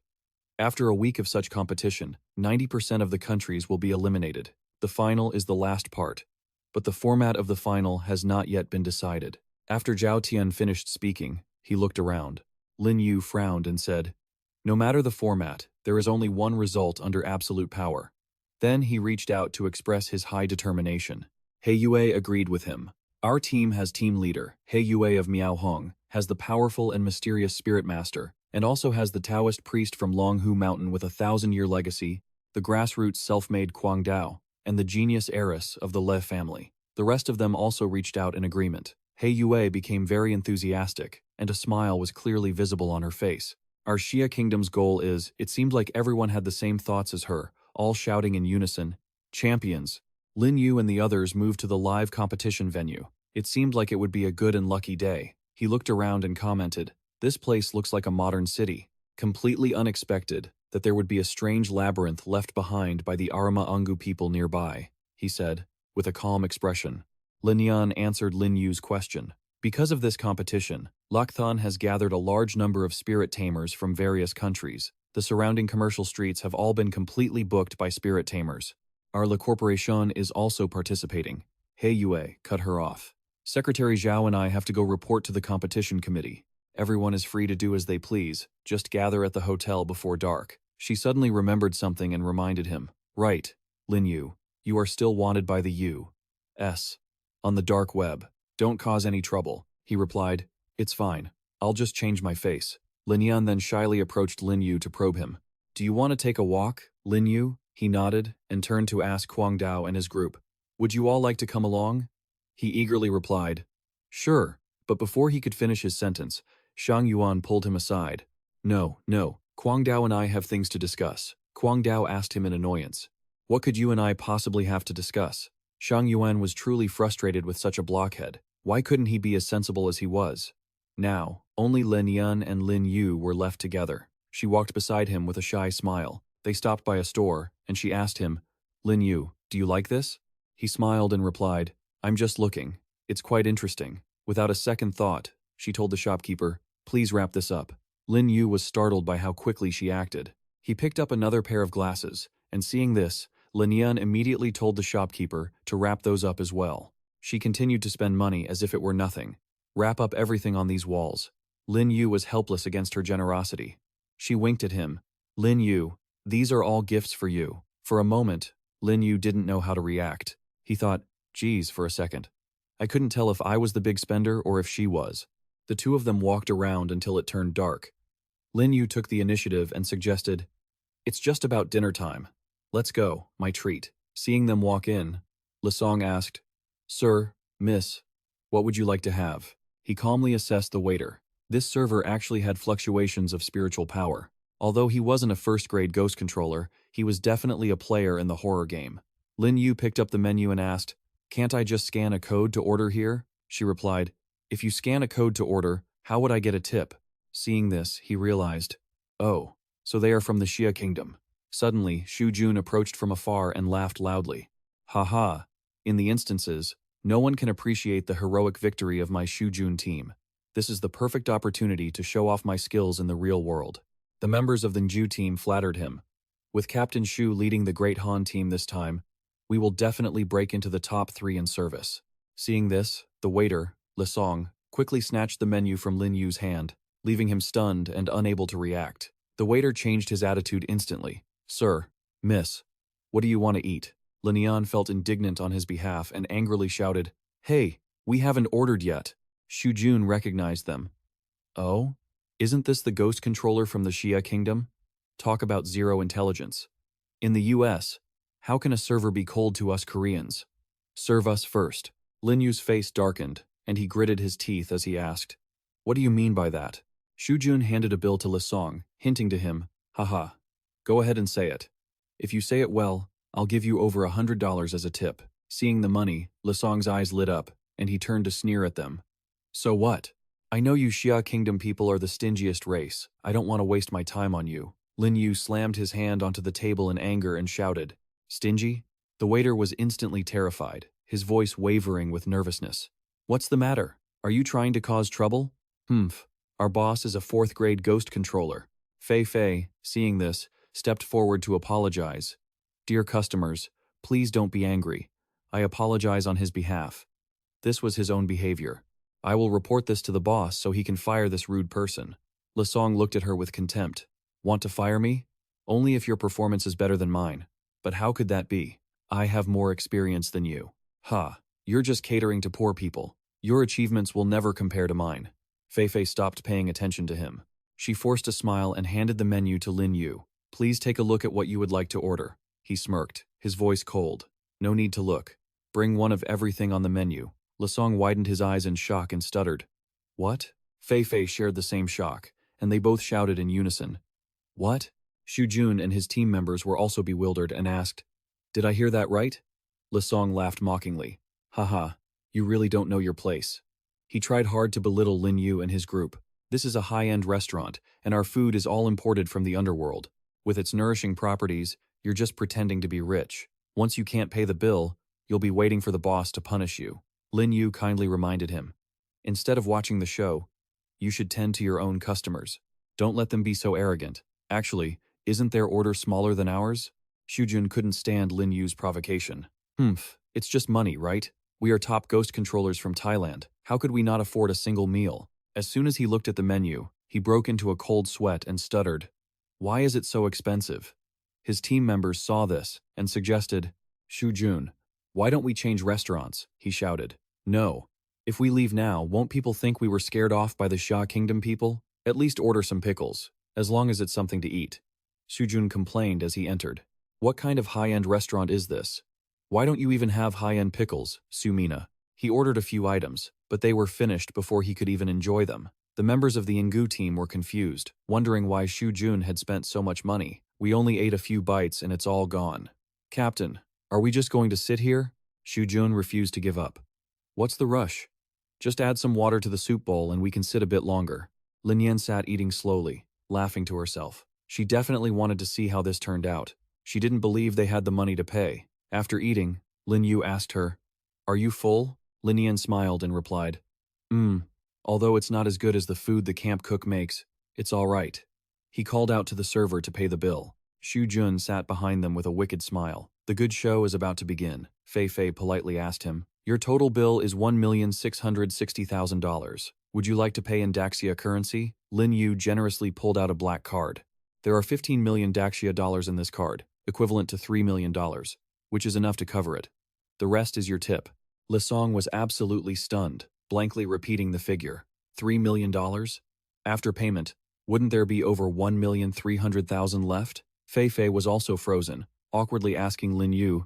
S1: After a week of such competition, 90% of the countries will be eliminated. The final is the last part, but the format of the final has not yet been decided. After Zhao Tian finished speaking, he looked around. Lin Yu frowned and said, "No matter the format, there is only one result under absolute power." Then he reached out to express his high determination. He Yue agreed with him. "Our team has team leader, He Yue of Miaohong, has the powerful and mysterious Spirit Master, and also has the Taoist priest from Longhu Mountain with a 1,000-year legacy, the grassroots self-made Kuang Dao, and the genius heiress of the Le family." The rest of them also reached out in agreement. He Yue became very enthusiastic, and a smile was clearly visible on her face. Our Xia Kingdom's goal is, it seemed like everyone had the same thoughts as her, all shouting in unison, "Champions!" Lin Yu and the others moved to the live competition venue. It seemed like it would be a good and lucky day. He looked around and commented, "This place looks like a modern city." Completely unexpected that there would be a strange labyrinth left behind by the Arama Angu people nearby, he said, with a calm expression. Lin Yan answered Lin Yu's question. Because of this competition, Lac-Thon has gathered a large number of Spirit-Tamers from various countries. The surrounding commercial streets have all been completely booked by Spirit-Tamers. Our Le Corporation is also participating. He Yue cut her off. "Secretary Zhao and I have to go report to the competition committee. Everyone is free to do as they please, just gather at the hotel before dark. She suddenly remembered something and reminded him. Right, Lin Yu. You are still wanted by the U.S. on the dark web. Don't cause any trouble, he replied. It's fine. I'll just change my face. Lin Yan then shyly approached Lin Yu to probe him. Do you want to take a walk, Lin Yu? He nodded and turned to ask Huang Dao and his group. Would you all like to come along? He eagerly replied. Sure, but before he could finish his sentence, Shang Yuan pulled him aside. No, Huang Dao and I have things to discuss. Huang Dao asked him in annoyance. What could you and I possibly have to discuss? Shang Yuan was truly frustrated with such a blockhead. Why couldn't he be as sensible as he was? Now, only Lin Yan and Lin Yu were left together. She walked beside him with a shy smile. They stopped by a store, and she asked him, Lin Yu, do you like this? He smiled and replied, I'm just looking. It's quite interesting. Without a second thought, she told the shopkeeper, please wrap this up. Lin Yu was startled by how quickly she acted. He picked up another pair of glasses, and seeing this, Lin Yan immediately told the shopkeeper to wrap those up as well. She continued to spend money as if it were nothing. Wrap up everything on these walls. Lin Yu was helpless against her generosity. She winked at him. Lin Yu, these are all gifts for you. For a moment, Lin Yu didn't know how to react. He thought, geez, for a second. I couldn't tell if I was the big spender or if she was. The two of them walked around until it turned dark. Lin Yu took the initiative and suggested, it's just about dinner time. Let's go, my treat. Seeing them walk in, Lisong asked, Sir, Miss, what would you like to have? He calmly assessed the waiter. This server actually had fluctuations of spiritual power. Although he wasn't a first-grade ghost controller, he was definitely a player in the horror game. Lin Yu picked up the menu and asked, can't I just scan a code to order here? She replied, if you scan a code to order, how would I get a tip? Seeing this, he realized, oh, so they are from the Xia kingdom. Suddenly, Shu Jun approached from afar and laughed loudly. Ha ha. In the instances, no one can appreciate the heroic victory of my Shu Jun team. This is the perfect opportunity to show off my skills in the real world. The members of the Nju team flattered him. With Captain Shu leading the Great Han team this time, we will definitely break into the top 3 in service. Seeing this, the waiter, Lisong, quickly snatched the menu from Lin Yu's hand, leaving him stunned and unable to react. The waiter changed his attitude instantly. Sir, Miss, what do you want to eat? Lin Yan felt indignant on his behalf and angrily shouted, Hey, we haven't ordered yet. Shu Jun recognized them. Oh? Isn't this the ghost controller from the Xia kingdom? Talk about zero intelligence. In the US, how can a server be cold to us Koreans? Serve us first. Lin Yu's face darkened, and he gritted his teeth as he asked, What do you mean by that? Shu Jun handed a bill to Lisong, hinting to him, Haha, go ahead and say it. If you say it well, I'll give you over $100 as a tip. Seeing the money, Lisong's eyes lit up, and he turned to sneer at them. So what? I know you Xia Kingdom people are the stingiest race. I don't want to waste my time on you. Lin Yu slammed his hand onto the table in anger and shouted, Stingy? The waiter was instantly terrified, his voice wavering with nervousness. What's the matter? Are you trying to cause trouble? Our boss is a 4th-grade ghost controller. Fei Fei, seeing this, stepped forward to apologize. Dear customers, please don't be angry. I apologize on his behalf. This was his own behavior. I will report this to the boss so he can fire this rude person. Lisong looked at her with contempt. Want to fire me? Only if your performance is better than mine. But how could that be? I have more experience than you. Ha, you're just catering to poor people. Your achievements will never compare to mine. Fei Fei stopped paying attention to him. She forced a smile and handed the menu to Lin Yu. Please take a look at what you would like to order. He smirked, his voice cold. No need to look. Bring one of everything on the menu. Lisong widened his eyes in shock and stuttered. What? Fei Fei shared the same shock, and they both shouted in unison. What? Shu Jun and his team members were also bewildered and asked, Did I hear that right? Lisong laughed mockingly. Haha, you really don't know your place. He tried hard to belittle Lin Yu and his group. This is a high-end restaurant, and our food is all imported from the underworld. With its nourishing properties, you're just pretending to be rich. Once you can't pay the bill, you'll be waiting for the boss to punish you. Lin Yu kindly reminded him. Instead of watching the show, you should tend to your own customers. Don't let them be so arrogant. Actually, isn't their order smaller than ours? Shu Jun couldn't stand Lin Yu's provocation. It's just money, right? We are top ghost controllers from Thailand. How could we not afford a single meal? As soon as he looked at the menu, he broke into a cold sweat and stuttered. Why is it so expensive? His team members saw this and suggested, Shu Jun, why don't we change restaurants? He shouted. No. If we leave now, won't people think we were scared off by the Xia Kingdom people? At least order some pickles, as long as it's something to eat. Shu Jun complained as he entered. What kind of high-end restaurant is this? Why don't you even have high-end pickles, Sumina? He ordered a few items, but they were finished before he could even enjoy them. The members of the Yinggu team were confused, wondering why Shu Jun had spent so much money. We only ate a few bites and it's all gone. Captain, are we just going to sit here? Shu Jun refused to give up. What's the rush? Just add some water to the soup bowl and we can sit a bit longer. Lin Yan sat eating slowly, laughing to herself. She definitely wanted to see how this turned out. She didn't believe they had the money to pay. After eating, Lin Yu asked her, Are you full? Lin Yan smiled and replied, Although it's not as good as the food the camp cook makes, it's all right. He called out to the server to pay the bill. Shu Jun sat behind them with a wicked smile. The good show is about to begin. Fei Fei politely asked him, Your total bill is $1,660,000. Would you like to pay in Daxia currency? Lin Yu generously pulled out a black card. There are 15 million Daxia dollars in this card, equivalent to $3 million, which is enough to cover it. The rest is your tip. Le Song was absolutely stunned, blankly repeating the figure. $3 million? After payment, wouldn't there be over 1,300,000 left? Fei Fei was also frozen, awkwardly asking Lin Yu,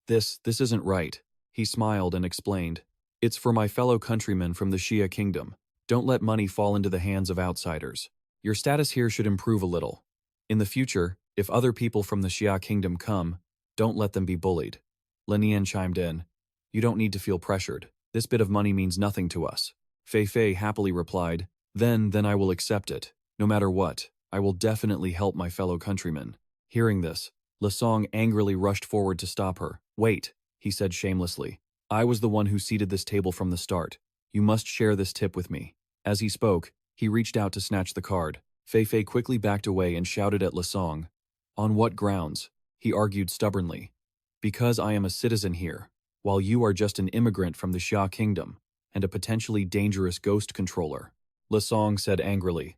S1: This isn't right. He smiled and explained, It's for my fellow countrymen from the Xia Kingdom. Don't let money fall into the hands of outsiders. Your status here should improve a little. In the future, if other people from the Xia Kingdom come, don't let them be bullied. Lin Yan chimed in, You don't need to feel pressured. This bit of money means nothing to us. Fei Fei happily replied, Then I will accept it. No matter what, I will definitely help my fellow countrymen. Hearing this, Le Song angrily rushed forward to stop her. Wait, he said shamelessly. I was the one who seated this table from the start. You must share this tip with me. As he spoke, he reached out to snatch the card. Fei Fei quickly backed away and shouted at Le Song. On what grounds? He argued stubbornly. Because I am a citizen here, while you are just an immigrant from the Xia Kingdom and a potentially dangerous ghost controller. Le Song said angrily.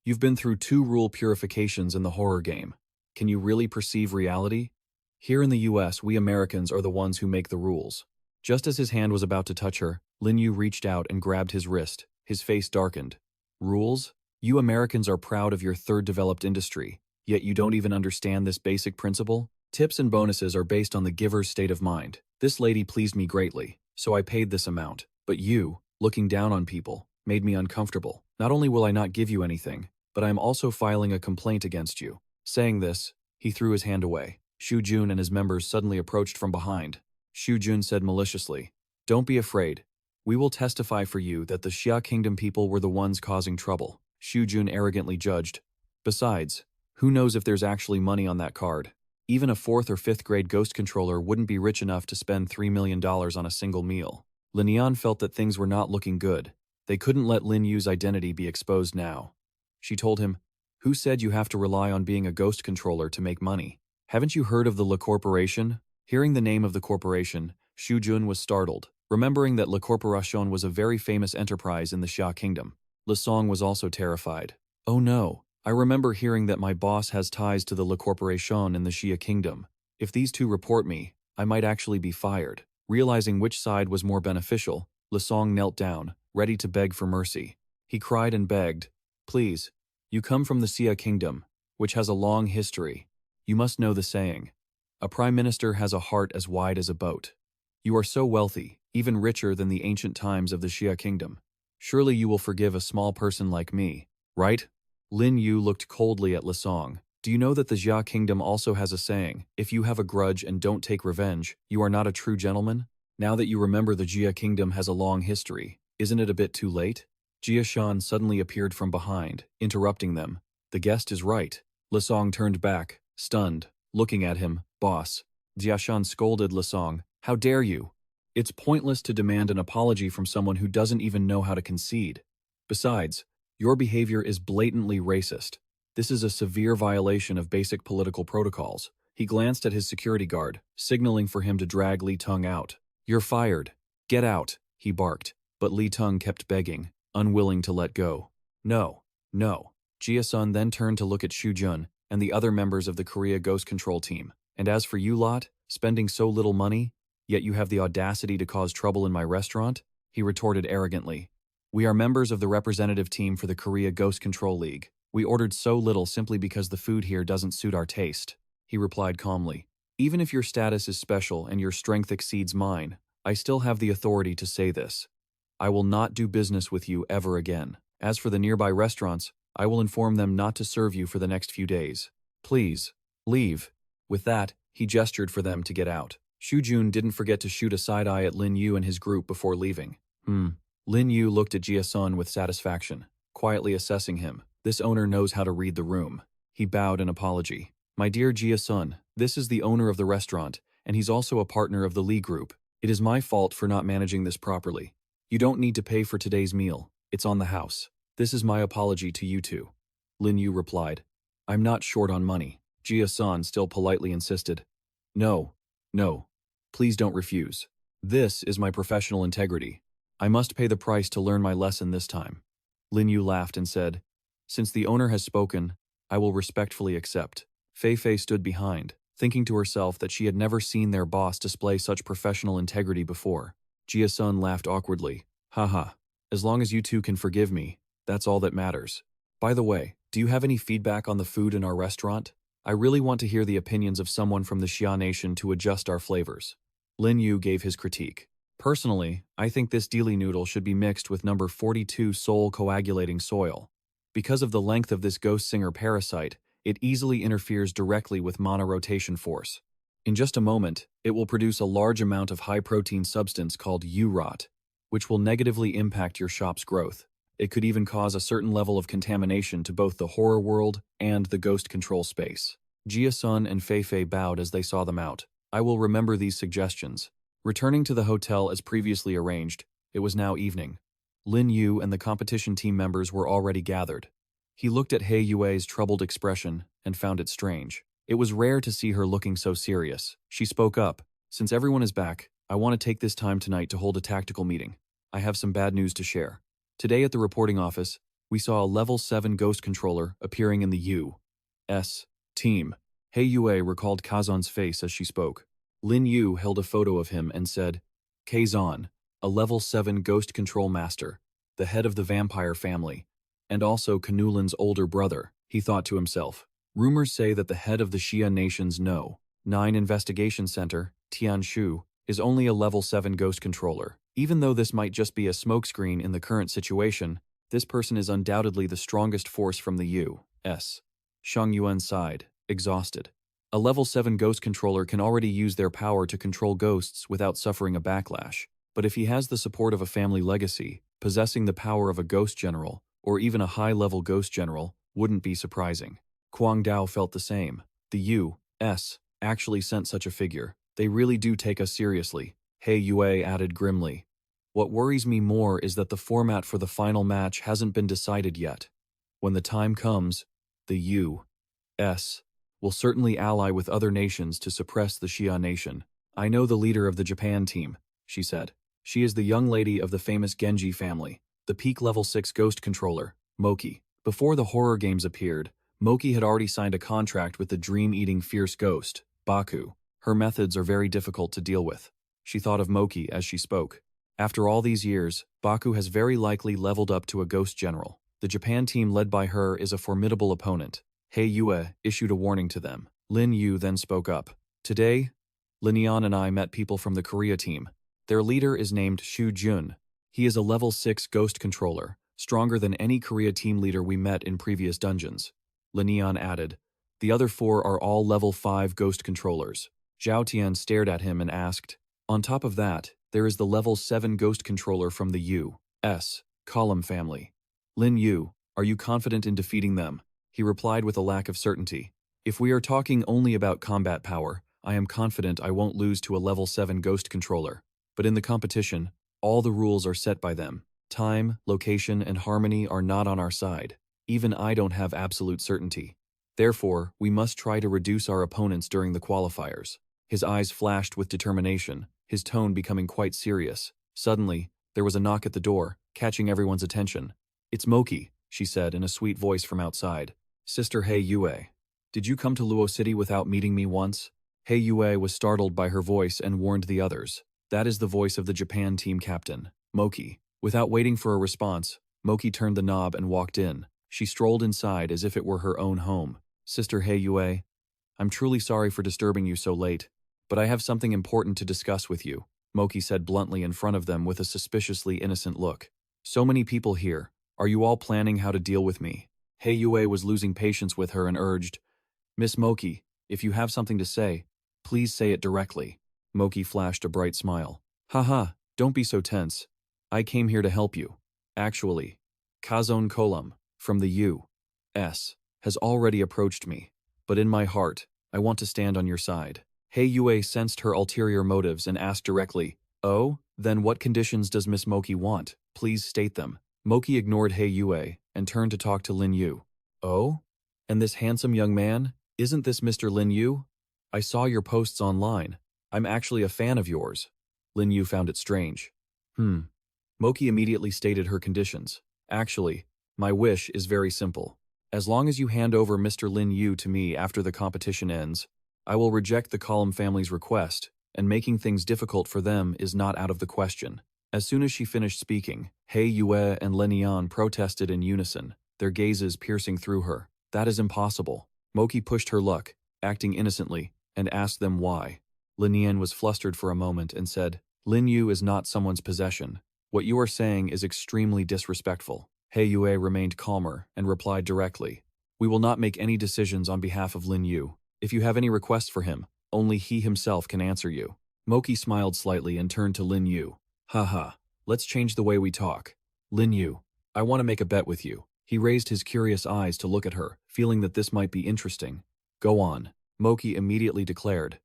S1: You've been through 2 rule purifications in the horror game. Can you really perceive reality? Here in the US, we Americans are the ones who make the rules. Just as his hand was about to touch her, Lin Yu reached out and grabbed his wrist. His face darkened. Rules? You Americans are proud of your third developed industry, yet you don't even understand this basic principle? Tips and bonuses are based on the giver's state of mind. This lady pleased me greatly, so I paid this amount. But you, looking down on people, made me uncomfortable. Not only will I not give you anything, but I am also filing a complaint against you. Saying this, he threw his hand away. Shu Jun and his members suddenly approached from behind. Shu Jun said maliciously, Don't be afraid. We will testify for you that the Xia Kingdom people were the ones causing trouble. Shu Jun arrogantly judged. Besides, who knows if there's actually money on that card? Even a 4th or 5th grade ghost controller wouldn't be rich enough to spend $3 million on a single meal. Lin Yan felt that things were not looking good. They couldn't let Lin Yu's identity be exposed now. She told him, Who said you have to rely on being a ghost controller to make money? Haven't you heard of the Le Corporation? Hearing the name of the corporation, Shu Jun was startled, remembering that Le Corporation was a very famous enterprise in the Xia Kingdom. Le Song was also terrified. Oh no, I remember hearing that my boss has ties to the Le Corporation in the Xia Kingdom. If these two report me, I might actually be fired. Realizing which side was more beneficial, Le Song knelt down, ready to beg for mercy. He cried and begged, Please, you come from the Xia Kingdom, which has a long history. You must know the saying, a prime minister has a heart as wide as a boat. You are so wealthy, even richer than the ancient times of the Xia Kingdom. Surely you will forgive a small person like me, right? Lin Yu looked coldly at Le Song. Do you know that the Xia Kingdom also has a saying, if you have a grudge and don't take revenge, you are not a true gentleman? Now that you remember the Xia Kingdom has a long history, isn't it a bit too late? Jia Shan suddenly appeared from behind, interrupting them. The guest is right. Le Song turned back, stunned, looking at him. Boss. Jia Shan scolded Le Song. How dare you? It's pointless to demand an apology from someone who doesn't even know how to concede. Besides, your behavior is blatantly racist. This is a severe violation of basic political protocols. He glanced at his security guard, signaling for him to drag Li Teng out. You're fired. Get out, he barked, but Li Teng kept begging. unwilling to let go. No, no. Jia-sun then turned to look at Shu Jun and the other members of the Korea Ghost Control team. And as for you lot, spending so little money, yet you have the audacity to cause trouble in my restaurant? He retorted arrogantly. We are members of the representative team for the Korea Ghost Control League. We ordered so little simply because the food here doesn't suit our taste. He replied calmly. Even if your status is special and your strength exceeds mine, I still have the authority to say this. I will not do business with you ever again. As for the nearby restaurants, I will inform them not to serve you for the next few days. Please, leave. With that, he gestured for them to get out. Shu Jun didn't forget to shoot a side-eye at Lin Yu and his group before leaving. Lin Yu looked at Jia-sun with satisfaction, quietly assessing him. This owner knows how to read the room. He bowed in apology. My dear Jia-sun, this is the owner of the restaurant, and he's also a partner of the Lee Group. It is my fault for not managing this properly. You don't need to pay for today's meal. It's on the house. This is my apology to you two. Lin Yu replied. I'm not short on money. Jia-san still politely insisted. No. Please don't refuse. This is my professional integrity. I must pay the price to learn my lesson this time. Lin Yu laughed and said, Since the owner has spoken, I will respectfully accept. Fei Fei stood behind, thinking to herself that she had never seen their boss display such professional integrity before. Jia-sun laughed awkwardly. Haha, as long as you two can forgive me, that's all that matters. By the way, do you have any feedback on the food in our restaurant? I really want to hear the opinions of someone from the Xia Nation to adjust our flavors. Lin Yu gave his critique. Personally, I think this dealy noodle should be mixed with number 42 soul coagulating soil. Because of the length of this ghost singer parasite, it easily interferes directly with monorotation force. In just a moment, it will produce a large amount of high-protein substance called U-rot, which will negatively impact your shop's growth. It could even cause a certain level of contamination to both the horror world and the ghost control space. Jia-sun and Fei Fei bowed as they saw them out. I will remember these suggestions. Returning to the hotel as previously arranged, it was now evening. Lin Yu and the competition team members were already gathered. He looked at He Yue's troubled expression and found it strange. It was rare to see her looking so serious. She spoke up. Since everyone is back, I want to take this time tonight to hold a tactical meeting. I have some bad news to share. Today at the reporting office, we saw a level 7 ghost controller appearing in the U.S. team. He Yue recalled Kazan's face as she spoke. Lin Yu held a photo of him and said, Kazan, a level 7 ghost control master, the head of the vampire family, and also Kanulin's older brother, he thought to himself. Rumors say that the head of the Xia Nation's No. 9 Investigation Center, Tianshu, is only a level 7 ghost controller. Even though this might just be a smokescreen in the current situation, this person is undoubtedly the strongest force from the U.S. Shang Yuan sighed, exhausted. A level 7 ghost controller can already use their power to control ghosts without suffering a backlash. But if he has the support of a family legacy, possessing the power of a ghost general, or even a high-level ghost general, wouldn't be surprising. Kuang Dao felt the same. The U.S. actually sent such a figure. They really do take us seriously, He Yue added grimly. What worries me more is that the format for the final match hasn't been decided yet. When the time comes, the U.S. will certainly ally with other nations to suppress the Xia Nation. I know the leader of the Japan team, she said. She is the young lady of the famous Genji family, the peak level 6 ghost controller, Moki. Before the horror games appeared, Moki had already signed a contract with the dream-eating fierce ghost, Baku. Her methods are very difficult to deal with. She thought of Moki as she spoke. After all these years, Baku has very likely leveled up to a ghost general. The Japan team led by her is a formidable opponent. He Yue issued a warning to them. Lin Yu then spoke up. Today, Lin Yan and I met people from the Korea team. Their leader is named Shu Jun. He is a level 6 ghost controller, stronger than any Korea team leader we met in previous dungeons. Lin Yan added, the other 4 are all level 5 ghost controllers. Zhao Tian stared at him and asked, on top of that, there is the level 7 ghost controller from the U.S. Colum family. Lin Yu, are you confident in defeating them? He replied with a lack of certainty. If we are talking only about combat power, I am confident I won't lose to a level 7 ghost controller. But in the competition, all the rules are set by them. Time, location, and harmony are not on our side. Even I don't have absolute certainty. Therefore, we must try to reduce our opponents during the qualifiers. His eyes flashed with determination, his tone becoming quite serious. Suddenly, there was a knock at the door. catching everyone's attention. "It's Moki," she said in a sweet voice from outside. "Sister Hei Yue. Did you come to Luo City without meeting me once?" Hei Yue was startled by her voice and warned the others. "That is the voice of the Japan team captain, Moki." Without waiting for a response, Moki turned the knob and walked in. She strolled inside as if it were her own home. "Sister Hei Yue, I'm truly sorry for disturbing you so late, but I have something important to discuss with you," Moki said bluntly in front of them with a suspiciously innocent look. "So many people here. Are you all planning how to deal with me?" Hei Yue was losing patience with her and urged, "Miss Moki, if you have something to say, please say it directly." Moki flashed a bright smile. "Haha, don't be so tense. I came here to help you. Actually, Kazon Colum, from the U.S., has already approached me, but in my heart, I want to stand on your side." Hei Yue sensed her ulterior motives and asked directly, "Oh, then what conditions does Miss Moki want? Please state them." Moki ignored Hei Yue and turned to talk to Lin Yu. "Oh? And this handsome young man? Isn't this Mr. Lin Yu? I saw your posts online. I'm actually a fan of yours." Lin Yu found it strange. Moki immediately stated her conditions. "Actually, my wish is very simple. As long as you hand over Mr. Lin Yu to me after the competition ends, I will reject the Colum family's request, and making things difficult for them is not out of the question." As soon as she finished speaking, Hei Yue and Lin Yan protested in unison, their gazes piercing through her. "That is impossible." Moki pushed her luck, acting innocently, and asked them why. Lin Yan was flustered for a moment and said, "Lin Yu is not someone's possession. What you are saying is extremely disrespectful." Hei Yue remained calmer and replied directly, "We will not make any decisions on behalf of Lin Yu. If you have any requests for him, only he himself can answer you." Moki smiled slightly and turned to Lin Yu. "Haha, let's change the way we talk. Lin Yu, I want to make a bet with you." He raised his curious eyes to look at her, feeling that this might be interesting. "Go on," Moki immediately declared.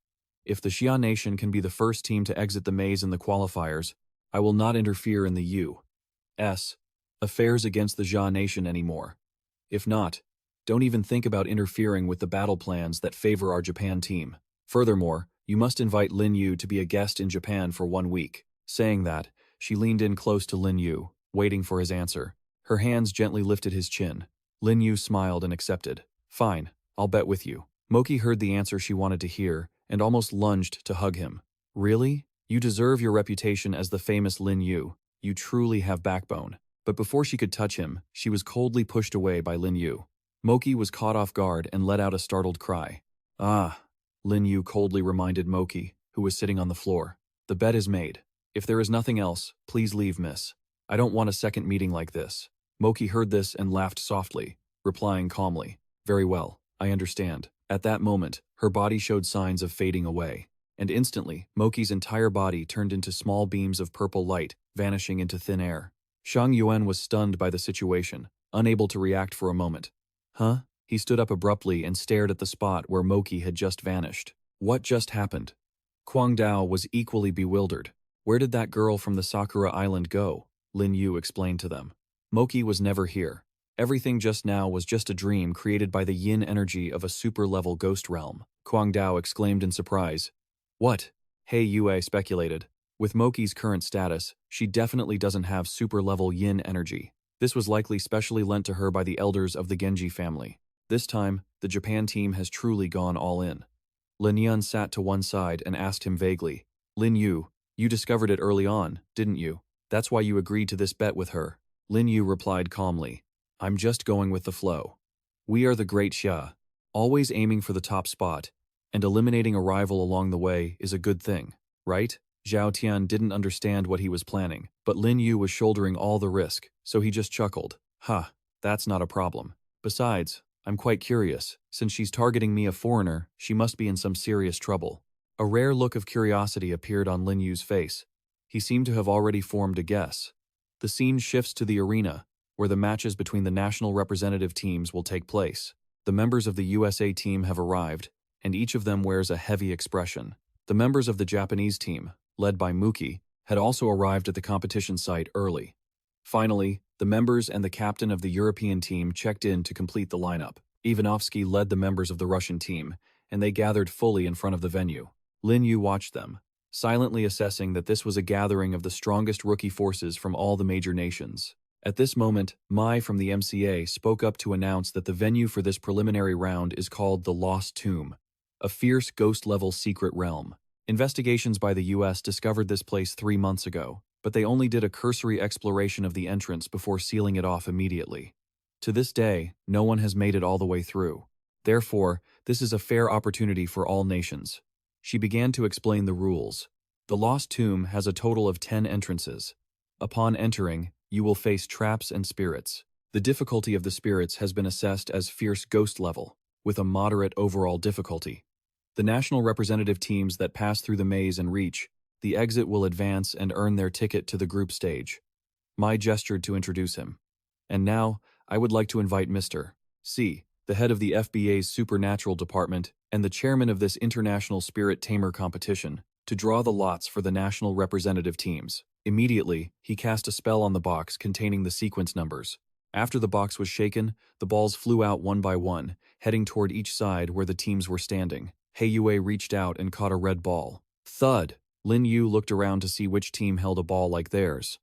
S1: "If the Xia Nation can be the first team to exit the maze in the qualifiers, I will not interfere in the U.S. affairs against the Xia Nation anymore. If not, don't even think about interfering with the battle plans that favor our Japan team. Furthermore, you must invite Lin Yu to be a guest in Japan for 1 week." Saying that, she leaned in close to Lin Yu, waiting for his answer. Her hands gently lifted his chin. Lin Yu smiled and accepted. "Fine, I'll bet with you." Moki heard the answer she wanted to hear and almost lunged to hug him. "Really? You deserve your reputation as the famous Lin Yu. You truly have backbone." But before she could touch him, she was coldly pushed away by Lin Yu. Moki was caught off guard and let out a startled cry. "Ah," Lin Yu coldly reminded Moki, who was sitting on the floor. "The bet is made. If there is nothing else, please leave, miss. I don't want a second meeting like this." Moki heard this and laughed softly, replying calmly, "Very well, I understand." At that moment, her body showed signs of fading away, and instantly, Moki's entire body turned into small beams of purple light, vanishing into thin air. Shang Yuan was stunned by the situation, unable to react for a moment. "Huh?" He stood up abruptly and stared at the spot where Moki had just vanished. What just happened? Kwang Dao was equally bewildered. "Where did that girl from the Sakura Island go?" Lin Yu explained to them. "Moki was never here. Everything just now was just a dream created by the yin energy of a super-level ghost realm." Kwang Dao exclaimed in surprise. "What?" Hei Yue speculated. With Moki's current status, she definitely doesn't have super-level yin energy. This was likely specially lent to her by the elders of the Genji family. This time, the Japan team has truly gone all in. Lin Yan sat to one side and asked him vaguely, "Lin Yu, you discovered it early on, didn't you? That's why you agreed to this bet with her." Lin Yu replied calmly, "I'm just going with the flow. We are the Great Xia, always aiming for the top spot, and eliminating a rival along the way is a good thing, right?" Zhao Tian didn't understand what he was planning, but Lin Yu was shouldering all the risk, so he just chuckled. "Ha, that's not a problem. Besides, I'm quite curious. Since she's targeting me, a foreigner, she must be in some serious trouble." A rare look of curiosity appeared on Lin Yu's face. He seemed to have already formed a guess. The scene shifts to the arena, where the matches between the national representative teams will take place. The members of the USA team have arrived, and each of them wears a heavy expression. The members of the Japanese team, led by Moki, had also arrived at the competition site early. Finally, the members and the captain of the European team checked in to complete the lineup. Ivanovsky led the members of the Russian team, and they gathered fully in front of the venue. Lin Yu watched them, silently assessing that this was a gathering of the strongest rookie forces from all the major nations. At this moment, Mai from the MCA spoke up to announce that the venue for this preliminary round is called the Lost Tomb, a fierce ghost-level secret realm. Investigations by the US discovered this place 3 months ago, but they only did a cursory exploration of the entrance before sealing it off immediately. To this day, no one has made it all the way through. Therefore, this is a fair opportunity for all nations. She began to explain the rules. The Lost Tomb has a total of 10 entrances. Upon entering, you will face traps and spirits. The difficulty of the spirits has been assessed as fierce ghost level, with a moderate overall difficulty. The national representative teams that pass through the maze and reach the exit will advance and earn their ticket to the group stage. Mai gestured to introduce him. And now, I would like to invite Mr. C, the head of the FBA's Supernatural Department and the chairman of this international Spirit-Tamer competition, to draw the lots for the national representative teams. Immediately, he cast a spell on the box containing the sequence numbers. After the box was shaken, the balls flew out one by one, heading toward each side where the teams were standing. Yue reached out and caught a red ball. Thud! Lin Yu looked around to see which team held a ball like theirs.